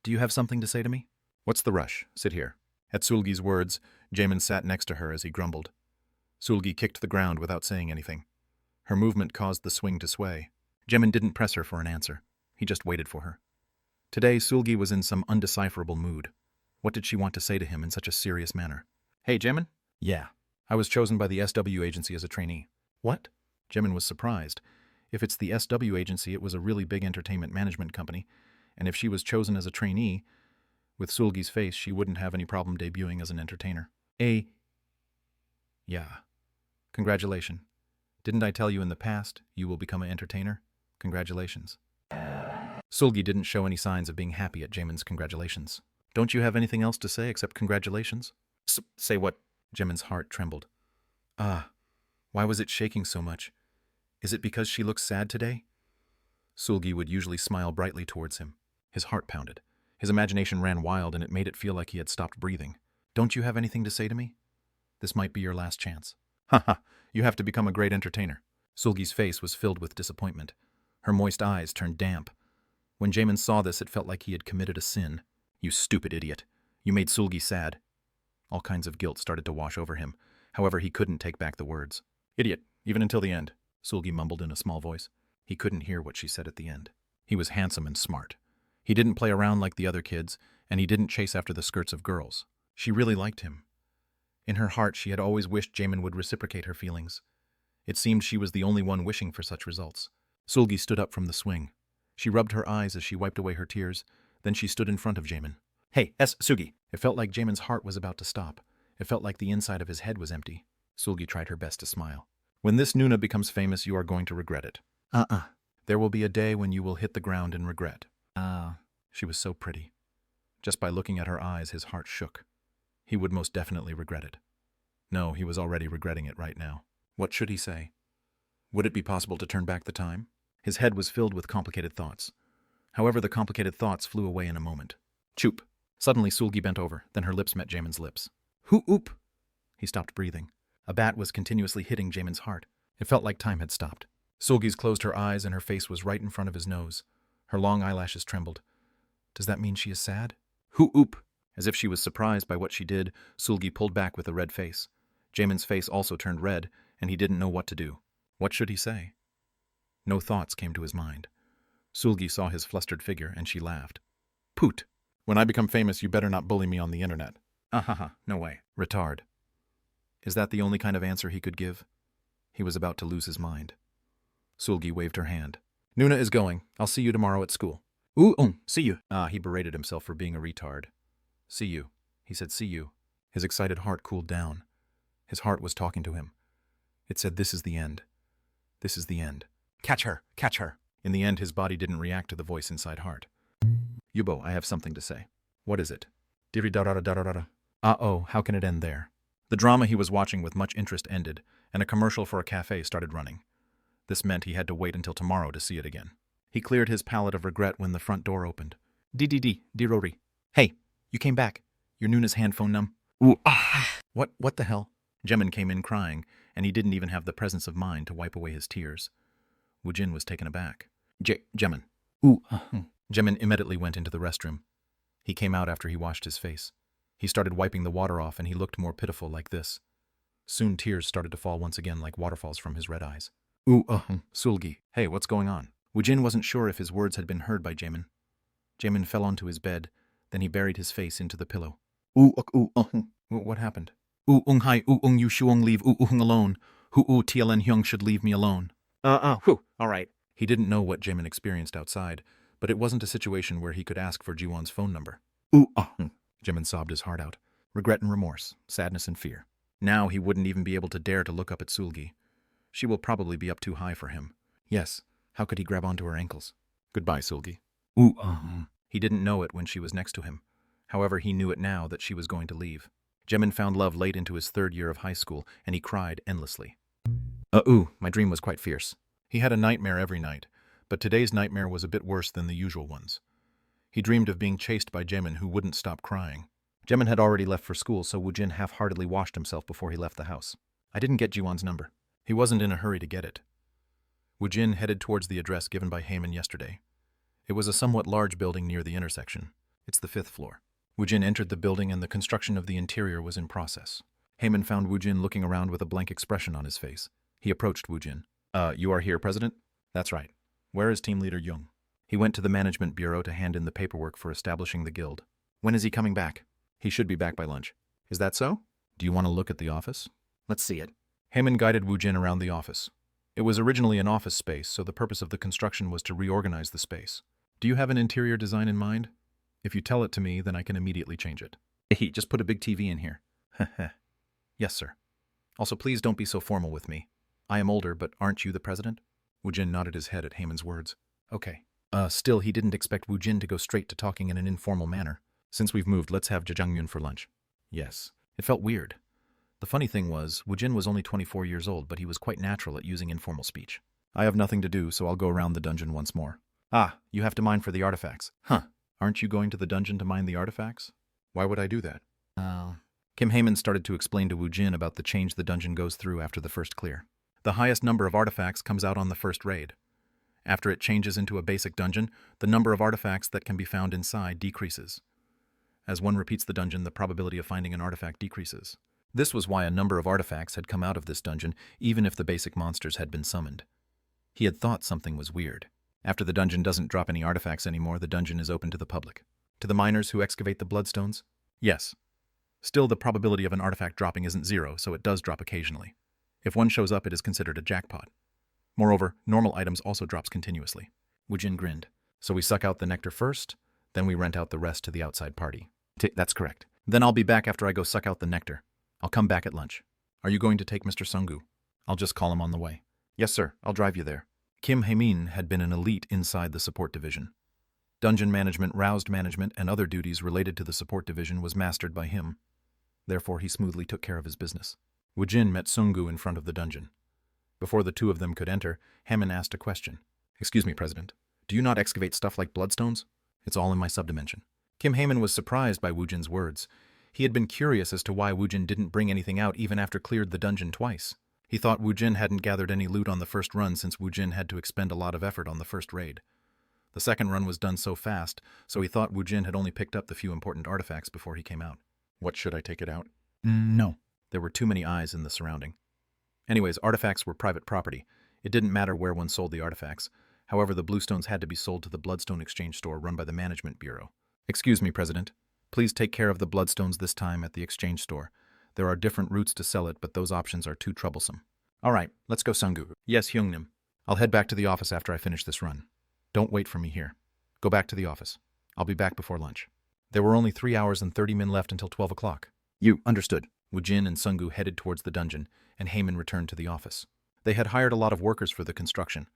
Do you have something to say to me? What's the rush? Sit here. At Sulgi's words, Jamin sat next to her as he grumbled. Sulgi kicked the ground without saying anything. Her movement caused the swing to sway. Jamin didn't press her for an answer. He just waited for her. Today, Sulgi was in some undecipherable mood. What did she want to say to him in such a serious manner? Hey, Jamin? Yeah. I was chosen by the SW agency as a trainee. What? Jamin was surprised. If it's the SW agency, it was a really big entertainment management company, and if she was chosen as a trainee, with Sulgi's face, she wouldn't have any problem debuting as an entertainer. Yeah. Congratulations. Didn't I tell you in the past you will become an entertainer? Congratulations. Sulgi didn't show any signs of being happy at Jamin's congratulations. Don't you have anything else to say except congratulations? Say what? Jamin's heart trembled. Why was it shaking so much? Is it because she looks sad today? Sulgi would usually smile brightly towards him. His heart pounded. His imagination ran wild and it made it feel like he had stopped breathing. Don't you have anything to say to me? This might be your last chance. You have to become a great entertainer. Sulgi's face was filled with disappointment. Her moist eyes turned damp. When Jamin saw this, it felt like he had committed a sin. You stupid idiot. You made Sulgi sad. All kinds of guilt started to wash over him. However, he couldn't take back the words. Idiot, even until the end, Sulgi mumbled in a small voice. He couldn't hear what she said at the end. He was handsome and smart. He didn't play around like the other kids, and he didn't chase after the skirts of girls. She really liked him. In her heart, she had always wished Jamin would reciprocate her feelings. It seemed she was the only one wishing for such results. Sulgi stood up from the swing. She rubbed her eyes as she wiped away her tears. Then she stood in front of Jamin. Hey, Sugi. It felt like Jamin's heart was about to stop. It felt like the inside of his head was empty. Sulgi tried her best to smile. When this Nuna becomes famous, you are going to regret it. There will be a day when you will hit the ground in regret. She was so pretty. Just by looking at her eyes, his heart shook. He would most definitely regret it. No, he was already regretting it right now. What should he say? Would it be possible to turn back the time? His head was filled with complicated thoughts. However, the complicated thoughts flew away in a moment. Choop! Suddenly, Sulgi bent over, then her lips met Jamin's lips. Hoo-oop! He stopped breathing. A bat was continuously hitting Jamin's heart. It felt like time had stopped. Sulgi's closed her eyes and her face was right in front of his nose. Her long eyelashes trembled. Does that mean she is sad? Hoo-oop! As if she was surprised by what she did, Sulgi pulled back with a red face. Jamin's face also turned red, and he didn't know what to do. What should he say? No thoughts came to his mind. Sulgi saw his flustered figure, and she laughed. Poot! When I become famous, you better not bully me on the internet. Ah, no way. Retard. Is that the only kind of answer he could give? He was about to lose his mind. Sulgi waved her hand. Nuna is going. I'll see you tomorrow at school. See you. He berated himself for being a retard. See you. He said, see you. His excited heart cooled down. His heart was talking to him. It said, this is the end. This is the end. Catch her. Catch her. In the end, his body didn't react to the voice inside heart. Yubo, I have something to say. What is it? Uh-oh, how can it end there? The drama he was watching with much interest ended, and a commercial for a cafe started running. This meant he had to wait until tomorrow to see it again. He cleared his palate of regret when the front door opened. Dirori. Hey, you came back. Your Nuna's hand phone num. What the hell? Jemin came in crying, and he didn't even have the presence of mind to wipe away his tears. Woojin was taken aback. Jemin. Jemin immediately went into the restroom. He came out after he washed his face. He started wiping the water off, and he looked more pitiful like this. Soon tears started to fall once again like waterfalls from his red eyes. Sulgi. Hey, what's going on? Woojin wasn't sure if his words had been heard by Jemin. Jemin fell onto his bed, then he buried his face into the pillow. What happened? You shuong leave alone. Tielen Hyung should leave me alone. All right. He didn't know what Jemin experienced outside, but it wasn't a situation where he could ask for Jiwon's phone number. Jemin sobbed his heart out. Regret and remorse, sadness and fear. Now he wouldn't even be able to dare to look up at Sulgi. She will probably be up too high for him. Yes, how could he grab onto her ankles? Goodbye, Sulgi. He didn't know it when she was next to him. However, he knew it now that she was going to leave. Jemin found love late into his 3rd year of high school, and he cried endlessly. My dream was quite fierce. He had a nightmare every night, but today's nightmare was a bit worse than the usual ones. He dreamed of being chased by Jemin, who wouldn't stop crying. Jemin had already left for school, so Woojin half-heartedly washed himself before he left the house. I didn't get Jiwon's number. He wasn't in a hurry to get it. Woojin headed towards the address given by Heyman yesterday. It was a somewhat large building near the intersection. It's the 5th floor. Woojin entered the building, and the construction of the interior was in process. Heyman found Woojin looking around with a blank expression on his face. He approached Woojin. You are here, President? That's right. Where is Team Leader Jung? He went to the management bureau to hand in the paperwork for establishing the guild. When is he coming back? He should be back by lunch. Is that so? Do you want to look at the office? Let's see it. Heyman guided Woojin around the office. It was originally an office space, so the purpose of the construction was to reorganize the space. Do you have an interior design in mind? If you tell it to me, then I can immediately change it. Hey, just put a big TV in here. Yes, sir. Also, please don't be so formal with me. I am older, but aren't you the president? Woojin nodded his head at Heyman's words. Okay. Still, he didn't expect Woojin to go straight to talking in an informal manner. Since we've moved, let's have jajangmyeon for lunch. Yes. It felt weird. The funny thing was, Woojin was only 24 years old, but he was quite natural at using informal speech. I have nothing to do, so I'll go around the dungeon once more. You have to mine for the artifacts. Aren't you going to the dungeon to mine the artifacts? Why would I do that? Kim Heyman started to explain to Woojin about the change the dungeon goes through after the first clear. The highest number of artifacts comes out on the first raid. After it changes into a basic dungeon, the number of artifacts that can be found inside decreases. As one repeats the dungeon, the probability of finding an artifact decreases. This was why a number of artifacts had come out of this dungeon, even if the basic monsters had been summoned. He had thought something was weird. After the dungeon doesn't drop any artifacts anymore, the dungeon is open to the public. To the miners who excavate the bloodstones? Yes. Still, the probability of an artifact dropping isn't 0, so it does drop occasionally. If one shows up, it is considered a jackpot. Moreover, normal items also drops continuously. Woojin grinned. So we suck out the nectar first, then we rent out the rest to the outside party. That's correct. Then I'll be back after I go suck out the nectar. I'll come back at lunch. Are you going to take Mr. Sungu? I'll just call him on the way. Yes, sir. I'll drive you there. Kim Hae-min had been an elite inside the support division. Dungeon management, roused management, and other duties related to the support division was mastered by him. Therefore, he smoothly took care of his business. Woojin met Sungu in front of the dungeon. Before the two of them could enter, Hammond asked a question. Excuse me, President. Do you not excavate stuff like bloodstones? It's all in my subdimension. Kim Hae-min was surprised by Woojin's words. He had been curious as to why Woojin didn't bring anything out even after cleared the dungeon twice. He thought Woojin hadn't gathered any loot on the first run since Woojin had to expend a lot of effort on the first raid. The second run was done so fast, so he thought Woojin had only picked up the few important artifacts before he came out. What, should I take it out? No. There were too many eyes in the surrounding. Anyways, artifacts were private property. It didn't matter where one sold the artifacts. However, the bluestones had to be sold to the Bloodstone Exchange store run by the Management Bureau. Excuse me, President. Please take care of the bloodstones this time at the exchange store. There are different routes to sell it, but those options are too troublesome. All right, let's go, Sunggu. Yes, Hyungnim. I'll head back to the office after I finish this run. Don't wait for me here. Go back to the office. I'll be back before lunch. There were only 3 hours and 30 minutes left until 12 o'clock. You understood. Woojin and Sunggu headed towards the dungeon, and Heyman returned to the office. They had hired a lot of workers for the construction.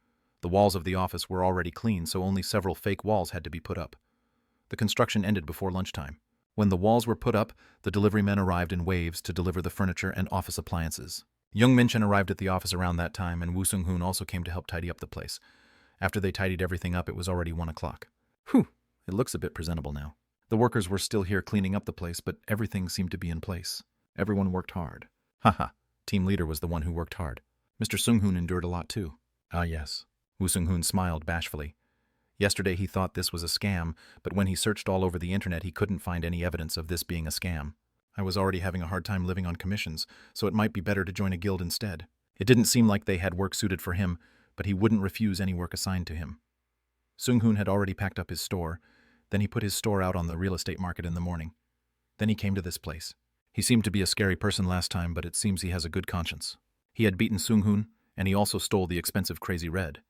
The walls of the office were already clean, so only several fake walls had to be put up. The construction ended before lunchtime. When the walls were put up, the delivery men arrived in waves to deliver the furniture and office appliances. Young Minchen arrived at the office around that time, and Woo Sung-hoon also came to help tidy up the place. After they tidied everything up, it was already 1 o'clock. Whew, it looks a bit presentable now. The workers were still here cleaning up the place, but everything seemed to be in place. Everyone worked hard. Haha, team leader was the one who worked hard. Mr. Sung-hoon endured a lot too. Ah yes. Woo Sung-hoon smiled bashfully. Yesterday he thought this was a scam, but when he searched all over the internet he couldn't find any evidence of this being a scam. I was already having a hard time living on commissions, so it might be better to join a guild instead. It didn't seem like they had work suited for him, but he wouldn't refuse any work assigned to him. Sung-hoon had already packed up his store. Then he put his store out on the real estate market in the morning. Then he came to this place. He seemed to be a scary person last time, but it seems he has a good conscience. He had beaten Sung-hoon, and he also stole the expensive Crazy Red.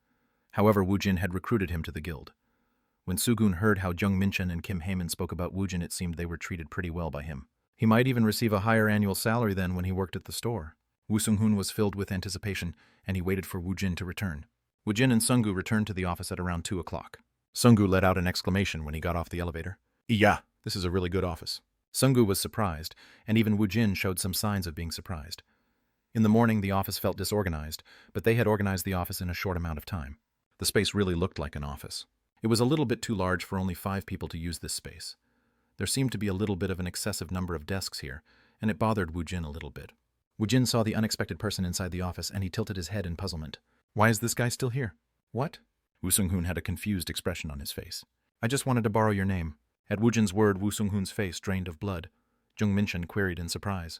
However, Woojin had recruited him to the guild. When Sung-hoon heard how Jung Minchen and Kim Heyman spoke about Woojin, it seemed they were treated pretty well by him. He might even receive a higher annual salary than when he worked at the store. Woo Sung-hoon was filled with anticipation, and he waited for Woojin to return. Woojin and Sunggu returned to the office at around 2 o'clock. Sunggu let out an exclamation when he got off the elevator. Yeah, this is a really good office. Sunggu was surprised, and even Woojin showed some signs of being surprised. In the morning, the office felt disorganized, but they had organized the office in a short amount of time. The space really looked like an office. It was a little bit too large for only 5 people to use this space. There seemed to be a little bit of an excessive number of desks here, and it bothered Woojin a little bit. Woojin saw the unexpected person inside the office, and he tilted his head in puzzlement. Why is this guy still here? What? Woo Sung-hoon had a confused expression on his face. I just wanted to borrow your name. At Woojin's word, Woo Sung-hoon's face drained of blood. Jung Minchen queried in surprise.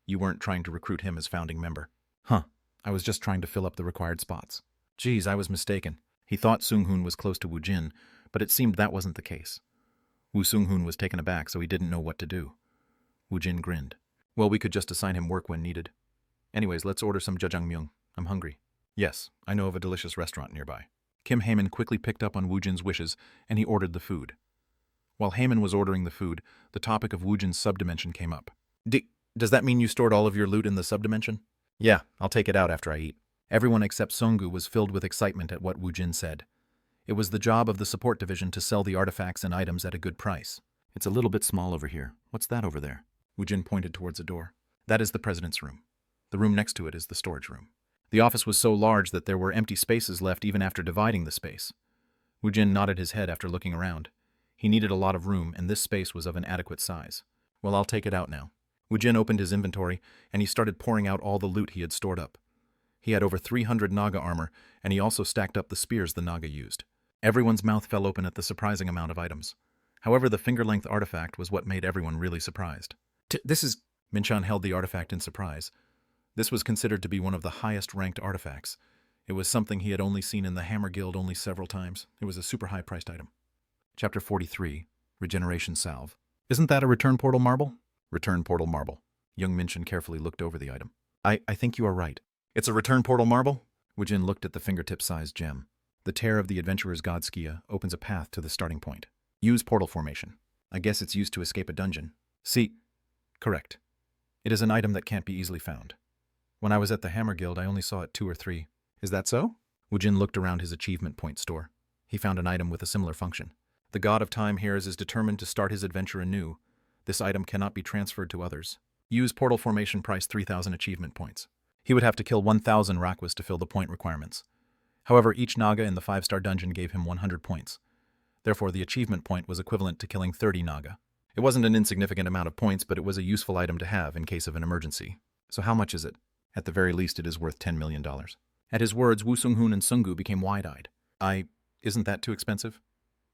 You weren't trying to recruit him as founding member. Huh, I was just trying to fill up the required spots. Geez, I was mistaken. He thought Sung-hoon was close to Woojin, but it seemed that wasn't the case. Woo Sung-hoon was taken aback, so he didn't know what to do. Woojin grinned. Well, we could just assign him work when needed. Anyways, let's order some jjajangmyeon. I'm hungry. Yes, I know of a delicious restaurant nearby. Kim Heyman quickly picked up on Woojin's wishes, and he ordered the food. While Heyman was ordering the food, the topic of Woojin's subdimension came up. Does that mean you stored all of your loot in the subdimension? Yeah, I'll take it out after I eat. Everyone except Sunggu was filled with excitement at what Woojin said. It was the job of the support division to sell the artifacts and items at a good price. It's a little bit small over here. What's that over there? Woojin pointed towards a door. That is the president's room. The room next to it is the storage room. The office was so large that there were empty spaces left even after dividing the space. Woojin nodded his head after looking around. He needed a lot of room, and this space was of an adequate size. Well, I'll take it out now. Woojin opened his inventory, and he started pouring out all the loot he had stored up. He had over 300 Naga armor, and he also stacked up the spears the Naga used. Everyone's mouth fell open at the surprising amount of items. However, the finger-length artifact was what made everyone really surprised. Minchan held the artifact in surprise. This was considered to be one of the highest-ranked artifacts. It was something he had only seen in the Hammer Guild only several times. It was a super high-priced item. Chapter 43, Regeneration Salve. Isn't that a return portal marble? Return portal marble. Young Minchan carefully looked over the item. I think you are right. It's a return portal marble? Woojin looked at the fingertip-sized gem. The tear of the adventurer's god Skia opens a path to the starting point. Use portal formation. I guess it's used to escape a dungeon. See? Correct. It is an item that can't be easily found. When I was at the Hammer Guild, I only saw it 2 or 3. Is that so? Woojin looked around his achievement point store. He found an item with a similar function. The god of time here is determined to start his adventure anew. This item cannot be transferred to others. Use portal formation, price 3,000 achievement points. He would have to kill 1,000 Rakwas to fill the point requirements. However, each Naga in the 5-star dungeon gave him 100 points. Therefore, the achievement point was equivalent to killing 30 Naga. It wasn't an insignificant amount of points, but it was a useful item to have in case of an emergency. So how much is it? At the very least, it is worth $10 million. At his words, Woo Sung-hoon and Sunggu became wide-eyed. Isn't that too expensive?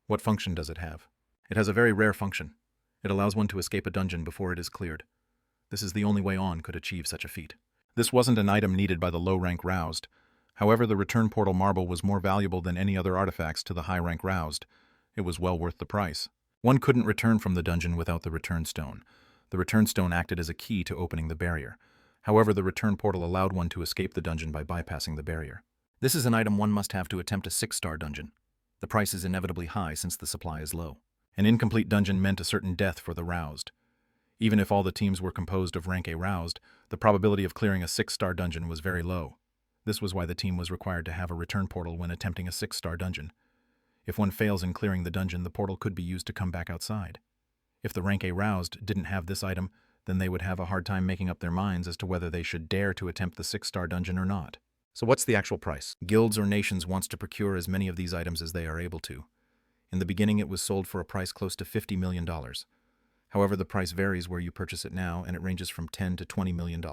What function does it have? It has a very rare function. It allows one to escape a dungeon before it is cleared. This is the only way On could achieve such a feat. This wasn't an item needed by the low-rank roused. However, the return portal marble was more valuable than any other artifacts to the high-rank roused. It was well worth the price. One couldn't return from the dungeon without the return stone. The return stone acted as a key to opening the barrier. However, the return portal allowed one to escape the dungeon by bypassing the barrier. This is an item one must have to attempt a 6-star dungeon. The price is inevitably high since the supply is low. An incomplete dungeon meant a certain death for the roused. Even if all the teams were composed of rank A roused, the probability of clearing a 6-star dungeon was very low. This was why the team was required to have a return portal when attempting a 6-star dungeon. If one fails in clearing the dungeon, the portal could be used to come back outside. If the rank A roused didn't have this item, then they would have a hard time making up their minds as to whether they should dare to attempt the 6-star dungeon or not. So what's the actual price? Guilds or nations wants to procure as many of these items as they are able to. In the beginning, it was sold for a price close to $50 million. However, the price varies where you purchase it now, and it ranges from $10 to $20 million.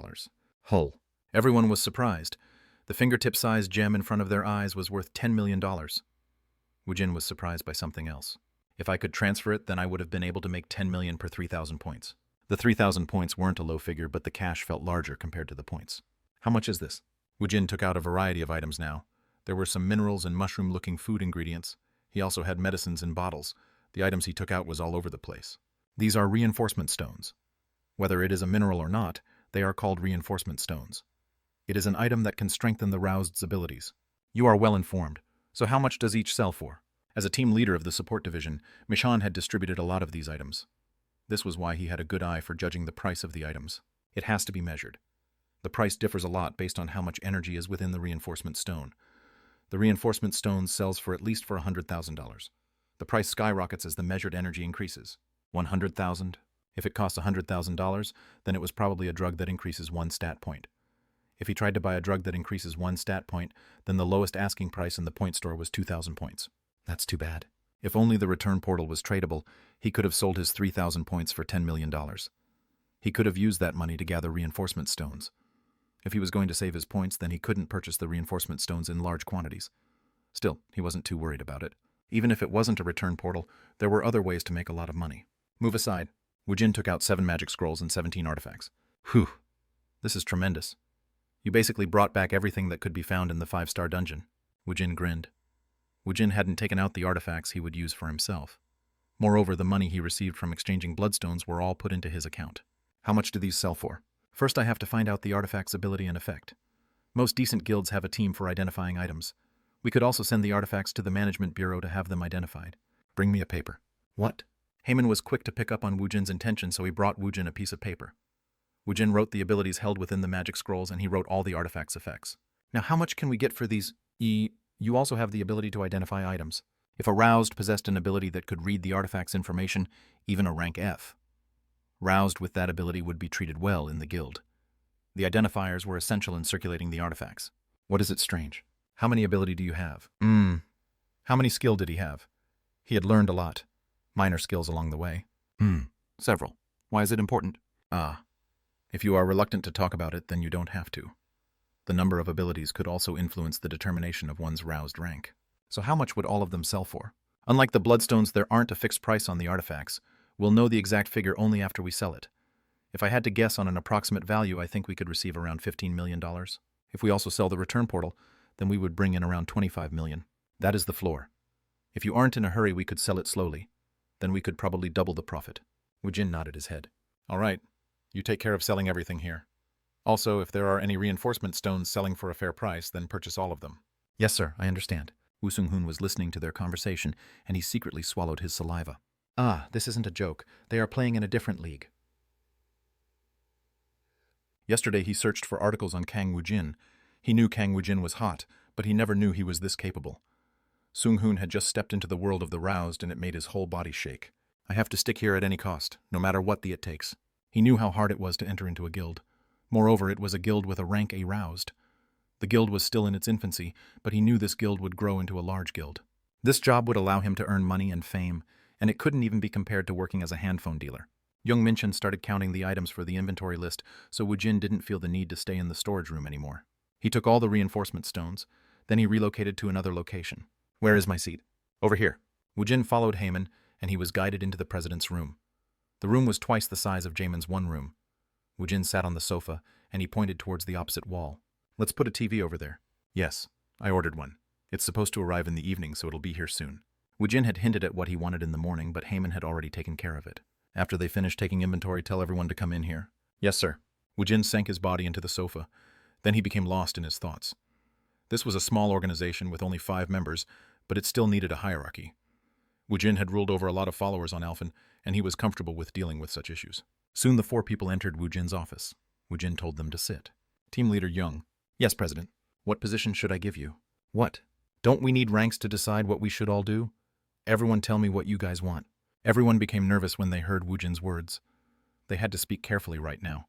Hull. Everyone was surprised. The fingertip-sized gem in front of their eyes was worth $10 million. Woojin was surprised by something else. If I could transfer it, then I would have been able to make 10 million per 3,000 points. The 3,000 points weren't a low figure, but the cash felt larger compared to the points. How much is this? Woojin took out a variety of items now. There were some minerals and mushroom-looking food ingredients. He also had medicines in bottles. The items he took out was all over the place. These are reinforcement stones. Whether it is a mineral or not, they are called reinforcement stones. It is an item that can strengthen the roused's abilities. You are well informed. So how much does each sell for? As a team leader of the support division, Mishan had distributed a lot of these items. This was why he had a good eye for judging the price of the items. It has to be measured. The price differs a lot based on how much energy is within the reinforcement stone. The reinforcement stone sells for at least for $100,000. The price skyrockets as the measured energy increases. 100,000? If it costs $100,000, then it was probably a drug that increases 1 stat point. If he tried to buy a drug that increases 1 stat point, then the lowest asking price in the point store was 2,000 points. That's too bad. If only the return portal was tradable, he could have sold his 3,000 points for $10 million. He could have used that money to gather reinforcement stones. If he was going to save his points, then he couldn't purchase the reinforcement stones in large quantities. Still, he wasn't too worried about it. Even if it wasn't a return portal, there were other ways to make a lot of money. Move aside. Woojin took out 7 magic scrolls and 17 artifacts. Whew. This is tremendous. You basically brought back everything that could be found in the 5-star dungeon. Woojin grinned. Woojin hadn't taken out the artifacts he would use for himself. Moreover, the money he received from exchanging bloodstones were all put into his account. How much do these sell for? First, I have to find out the artifact's ability and effect. Most decent guilds have a team for identifying items. We could also send the artifacts to the management bureau to have them identified. Bring me a paper. What? Heyman was quick to pick up on Woojin's intention, so he brought Woojin a piece of paper. Woojin wrote the abilities held within the magic scrolls, and he wrote all the artifacts' effects. Now, how much can we get for these? You also have the ability to identify items. If a roused possessed an ability that could read the artifact's information, even a rank F, roused with that ability would be treated well in the guild. The identifiers were essential in circulating the artifacts. What is it strange? How many ability do you have? How many skill did he have? He had learned a lot. Minor skills along the way. Several. Why is it important? If you are reluctant to talk about it, then you don't have to. The number of abilities could also influence the determination of one's roused rank. So how much would all of them sell for? Unlike the bloodstones, there aren't a fixed price on the artifacts. We'll know the exact figure only after we sell it. If I had to guess on an approximate value, I think we could receive around $15 million. If we also sell the return portal, then we would bring in around $25 million. That is the floor. If you aren't in a hurry, we could sell it slowly. Then we could probably double the profit. Woojin nodded his head. All right. You take care of selling everything here. Also, if there are any reinforcement stones selling for a fair price, then purchase all of them. Yes, sir, I understand. Woo Sung-hoon was listening to their conversation, and he secretly swallowed his saliva. This isn't a joke. They are playing in a different league. Yesterday he searched for articles on Kang Woojin. He knew Kang Woojin was hot, but he never knew he was this capable. Sung-hoon had just stepped into the world of the roused, and it made his whole body shake. I have to stick here at any cost, no matter what it takes. He knew how hard it was to enter into a guild. Moreover, it was a guild with a rank A roused. The guild was still in its infancy, but he knew this guild would grow into a large guild. This job would allow him to earn money and fame, and it couldn't even be compared to working as a handphone dealer. Young Minchin started counting the items for the inventory list, so Woojin didn't feel the need to stay in the storage room anymore. He took all the reinforcement stones, then he relocated to another location. Where is my seat? Over here. Woojin followed Heyman, and he was guided into the president's room. The room was twice the size of Jaemin's one room. Woojin sat on the sofa, and he pointed towards the opposite wall. Let's put a TV over there. Yes. I ordered one. It's supposed to arrive in the evening, so it'll be here soon. Woojin had hinted at what he wanted in the morning, but Heyman had already taken care of it. After they finished taking inventory, tell everyone to come in here. Yes, sir. Woojin sank his body into the sofa. Then he became lost in his thoughts. This was a small organization with only 5 members, but it still needed a hierarchy. Woojin had ruled over a lot of followers on Alphen, and he was comfortable with dealing with such issues. Soon the 4 people entered Woojin's office. Woojin told them to sit. Team Leader Young. Yes, President. What position should I give you? What? Don't we need ranks to decide what we should all do? Everyone tell me what you guys want. Everyone became nervous when they heard Woojin's words. They had to speak carefully right now.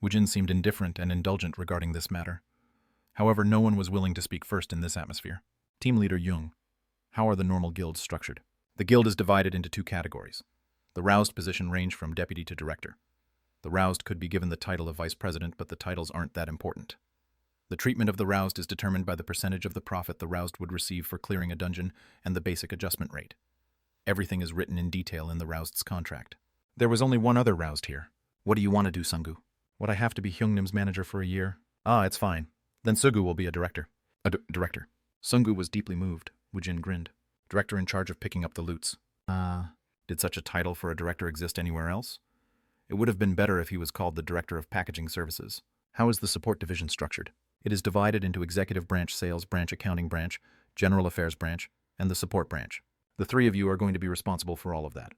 Woojin seemed indifferent and indulgent regarding this matter. However, no one was willing to speak first in this atmosphere. Team Leader Young. How are the normal guilds structured? The guild is divided into 2 categories. The roused position range from deputy to director. The roused could be given the title of vice president, but the titles aren't that important. The treatment of the roused is determined by the percentage of the profit the roused would receive for clearing a dungeon and the basic adjustment rate. Everything is written in detail in the roused's contract. There was only one other roused here. What do you want to do, Sungu? Would I have to be Hyungnim's manager for a year? Ah, it's fine. Then Sugu will be a director. Director. Sungu was deeply moved. Woojin grinned. Director in charge of picking up the loots. Did such a title for a director exist anywhere else? It would have been better if he was called the Director of Packaging Services. How is the support division structured? It is divided into Executive Branch, Sales Branch, Accounting Branch, General Affairs Branch, and the Support Branch. The 3 of you are going to be responsible for all of that.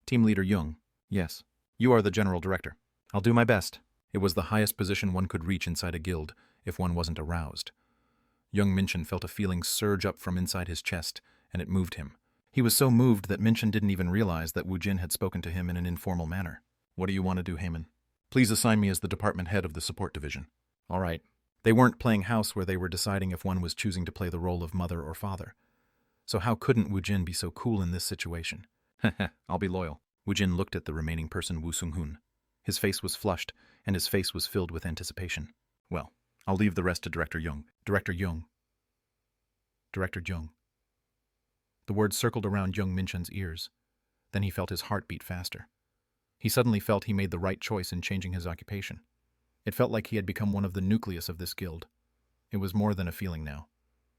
Team Leader Young. Yes. You are the General Director. I'll do my best. It was the highest position one could reach inside a guild if one wasn't aroused. Young Minchin felt a feeling surge up from inside his chest, and it moved him. He was so moved that Minchin didn't even realize that Woojin had spoken to him in an informal manner. What do you want to do, Heyman? Please assign me as the department head of the support division. All right. They weren't playing house where they were deciding if one was choosing to play the role of mother or father. So how couldn't Woojin be so cool in this situation? I'll be loyal. Woojin looked at the remaining person, Woo Sung-hoon. His face was flushed, and his face was filled with anticipation. Well, I'll leave the rest to Director Young. Director Young. Director Young. The words circled around young Minchin's ears. Then he felt his heart beat faster. He suddenly felt he made the right choice in changing his occupation. It felt like he had become one of the nucleus of this guild. It was more than a feeling now.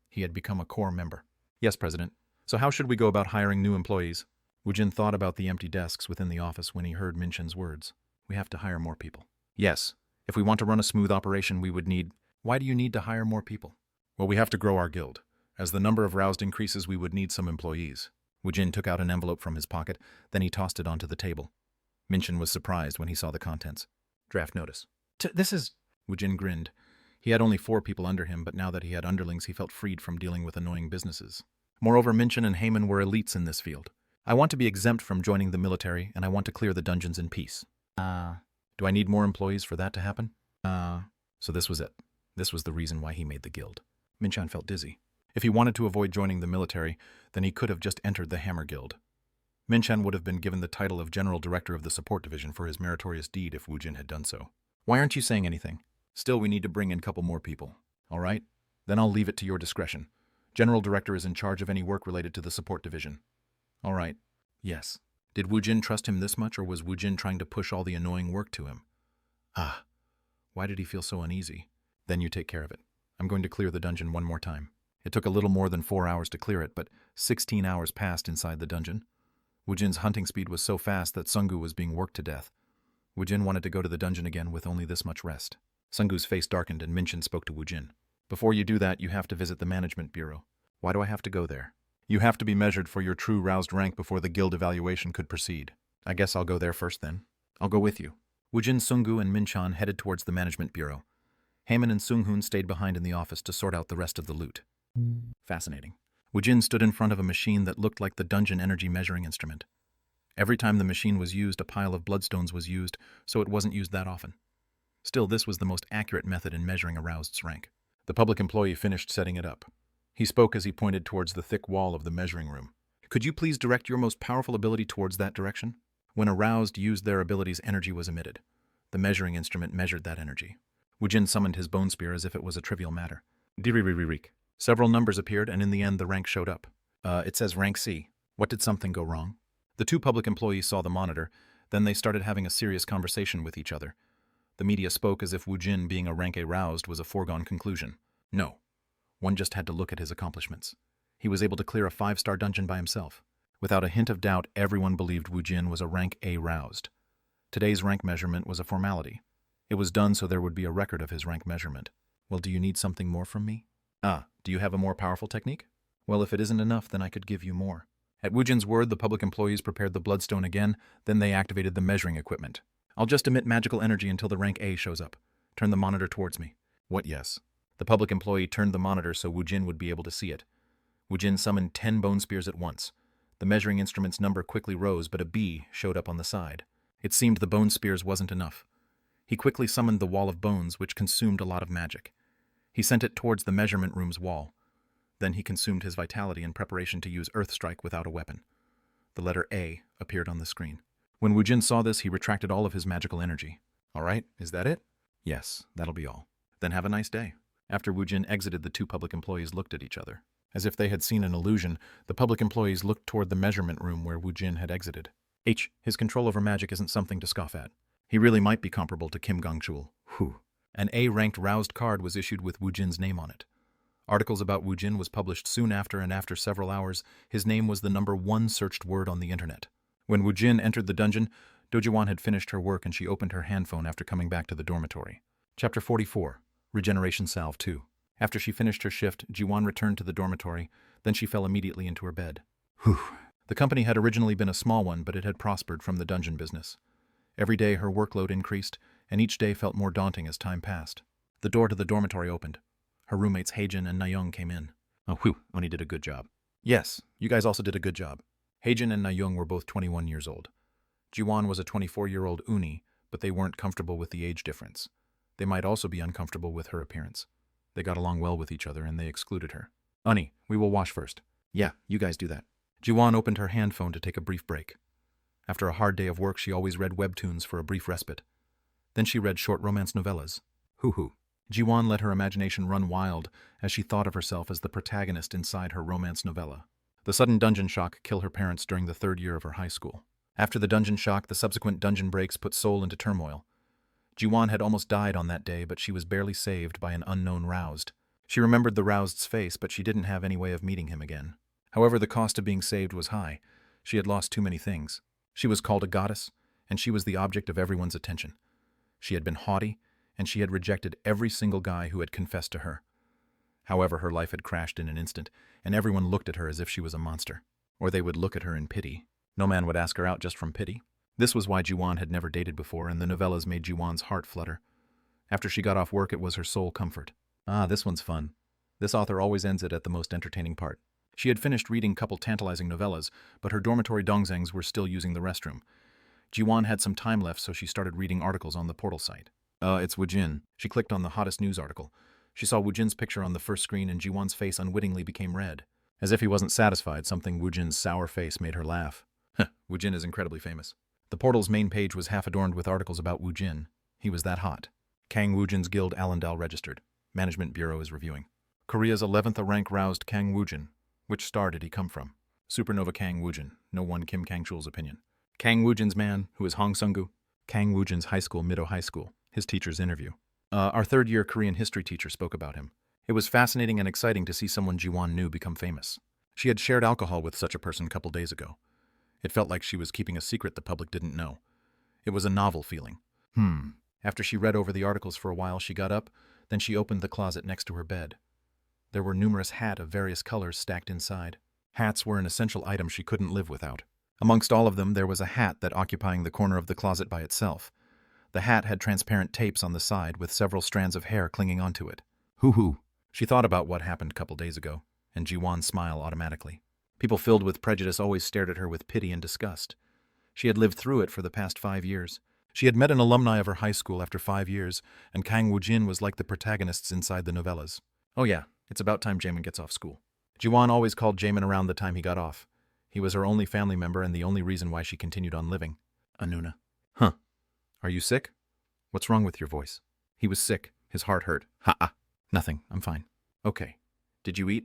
He had become a core member. Yes, President. So how should we go about hiring new employees? Woojin thought about the empty desks within the office when he heard Minchin's words. We have to hire more people. Yes. If we want to run a smooth operation, we would need... Why do you need to hire more people? Well, we have to grow our guild. As the number of roused increases, we would need some employees. Woojin took out an envelope from his pocket, then he tossed it onto the table. Minchin was surprised when he saw the contents. Draft notice. This is... Woojin grinned. He had only 4 people under him, but now that he had underlings, he felt freed from dealing with annoying businesses. Moreover, Minchin and Heyman were elites in this field. I want to be exempt from joining the military, and I want to clear the dungeons in peace. Do I need more employees for that to happen? So this was it. This was the reason why he made the guild. Minchin felt dizzy. If he wanted to avoid joining the military, then he could have just entered the Hammer Guild. Minchin would have been given the title of General Director of the Support Division for his meritorious deed if Woojin had done so. Why aren't you saying anything? Still, we need to bring in a couple more people. All right? Then I'll leave it to your discretion. General Director is in charge of any work related to the Support Division. All right. Yes. Did Woojin trust him this much, or was Woojin trying to push all the annoying work to him? Why did he feel so uneasy? Then you take care of it. I'm going to clear the dungeon one more time. It took a little more than 4 hours to clear it, but 16 hours passed inside the dungeon. Woojin's hunting speed was so fast that Sungu was being worked to death. Woojin wanted to go to the dungeon again with only this much rest. Sungu's face darkened and Minchin spoke to Woojin. Before you do that, you have to visit the Management Bureau. Why do I have to go there? You have to be measured for your true roused rank before the guild evaluation could proceed. I guess I'll go there first then. I'll go with you. Woojin, Sungu, and Minchin headed towards the Management Bureau. Heyman and Sung-hoon stayed behind in the office to sort out the rest of the loot. Fascinating. Woojin stood in front of a machine that looked like the dungeon energy measuring instrument. Every time the machine was used, a pile of bloodstones was used, so it wasn't used that often. Still, this was the most accurate method in measuring a roused's rank. The public employee finished setting it up. He spoke as he pointed towards the thick wall of the measuring room. Could you please direct your most powerful ability towards that direction? When a roused used their abilities, energy was emitted. The measuring instrument measured that energy. Woojin summoned his bone spear as if it was a trivial matter. Diriririririk. Several numbers appeared, and in the end the rank showed up. It says rank C. What did something go wrong? The 2 public employees saw the monitor, then they started having a serious conversation with each other. The media spoke as if Woojin being a rank A roused was a foregone conclusion. No. One just had to look at his accomplishments. He was able to clear a 5-star dungeon by himself. Without a hint of doubt, everyone believed Woojin was a rank A roused. Today's rank measurement was a formality. It was done so there would be a record of his rank measurement. Well, do you need something more from me? Do you have a more powerful technique? Well, if it isn't enough, then I could give you more. At Woojin's word, the public employees prepared the bloodstone again, then they activated the measuring equipment. I'll just emit magical energy until the rank A shows up. Turn the monitor towards me. What, yes? The public employee turned the monitor so Woojin would be able to see it. Woojin summoned 10 bone spears at once. The measuring instrument's number quickly rose, but a B showed up on the side. It seemed the bone spears wasn't enough. He quickly summoned the wall of bones, which consumed a lot of magic. He sent it towards the measurement room's wall. Then he consumed his vitality in preparation to use Earth Strike without a weapon. The letter A appeared on the screen. When Woojin saw this, he retracted all of his magical energy. All right, is that it? Yes, that'll be all. Then have a nice day. After Woojin exited, the two public employees looked at each other. As if they had seen an illusion, the public employees looked toward the measurement room where Woojin had exited. His control over magic isn't something to scoff at. He really might be comparable to Kim Gongchul. An A-ranked roused card was issued with Woojin's name on it. Articles about Woojin was published soon after, and after several hours, his name was the number 1 searched word on the internet. When Woojin entered the dungeon, Dojiwan had finished her work and she opened her handphone after coming back to the dormitory. Chapter 44, Regeneration Salve 2. After she finished her shift, Jiwan returned to the dormitory, then she fell immediately into her bed. The company had originally been a small one, but it had prospered from the dungeon business. Every day her workload increased, and each day felt more daunting as time passed. The door to the dormitory opened. Her roommates Heijin and Nayoung came in. Oni did a good job. Yes, you guys also did a good job. Heijin and Nayoung were both 21 years old. Jiwan was a 24-year-old Uni, but they weren't comfortable with the age difference. They might also be uncomfortable with her appearance. They got along well with each other and they excluded her. Oni, we will wash first. Yeah, you guys do that. Jiwan opened her handphone to take a brief break. After a hard day of work, she always read webtoons for a brief respite. Then she read short romance novellas. Jiwan let her imagination run wild as she thought of herself as the protagonist inside her romance novella. The sudden dungeon shock killed her parents during the 3rd year of her high school. After the dungeon shock, the subsequent dungeon breaks put Seoul into turmoil. Jiwan had almost died on that day, but she was barely saved by an unknown roused. She remembered the roused's face, but she didn't have any way of meeting him again. However, the cost of being saved was high. She had lost too many things. She was called a goddess, and she was the object of everyone's attention. She had been haughty, and she had rejected every single guy who had confessed to her. However, her life had crashed in an instant, and everyone looked at her as if she was a monster. Or they would look at her in pity. No man would ask her out just from pity. This was why Jiwan had never dated before, and the novellas made Jiwan's heart flutter. After she got off work, it was her sole comfort. This one's fun. This author always ends it at the most entertaining part. She had finished reading a couple tantalizing novellas, but her dormitory dongzangs were still using the restroom. Jiwan had some time left, so she started reading articles on the portal site. It's Woojin. She clicked on the hottest news article. She saw Woojin's picture on the first screen, and Jiwan's face unwittingly became red. As if he wasn't satisfied, something Woojin's sour face made her laugh. Woojin is incredibly famous. The portal's main page was half adorned with articles about Woojin. He was that hot. Kang Woojin's guild Allendale registered. Management Bureau is reviewing. Korea's 11th rank roused Kang Woojin. Which star did he come from? Supernova Kang Woojin. No one Kim Kang-chul's opinion. Kang Woojin's man, who is Hong Sung-gu. Kang Woojin's high school, Mido High School. His teacher's interview. Our 3rd-year Korean history teacher spoke about him. It was fascinating and exciting to see someone Jiwan knew become famous. She had shared alcohol with such a person a couple days ago. It felt like she was keeping a secret the public didn't know. It was a novel feeling. After she read over the articles for a while, she got up, then she opened the closet next to her bed. There were numerous hats of various colors stacked inside. Hats were an essential item she couldn't live without. Amongst all of them, there was a hat that occupying the corner of the closet by itself. The hat had transparent tapes on the side with several strands of hair clinging onto it. She thought about what happened a couple days ago, and Jiwan's smile automatically. People filled with prejudice always stared at her with pity and disgust. She had lived through it for the past 5 years. She had met an alumni of her high school after 5 years, and Kang Woojin was like the protagonists inside the novellas. Oh yeah, it's about time Jamin gets off school. Jiwan always called Jamin around the time he got off. He was her only family member and the only reason why she continued on living. Anuna. Are you sick? What's wrong with your voice? He was sick. His heart hurt. Nothing. I'm fine. Okay. Did you eat?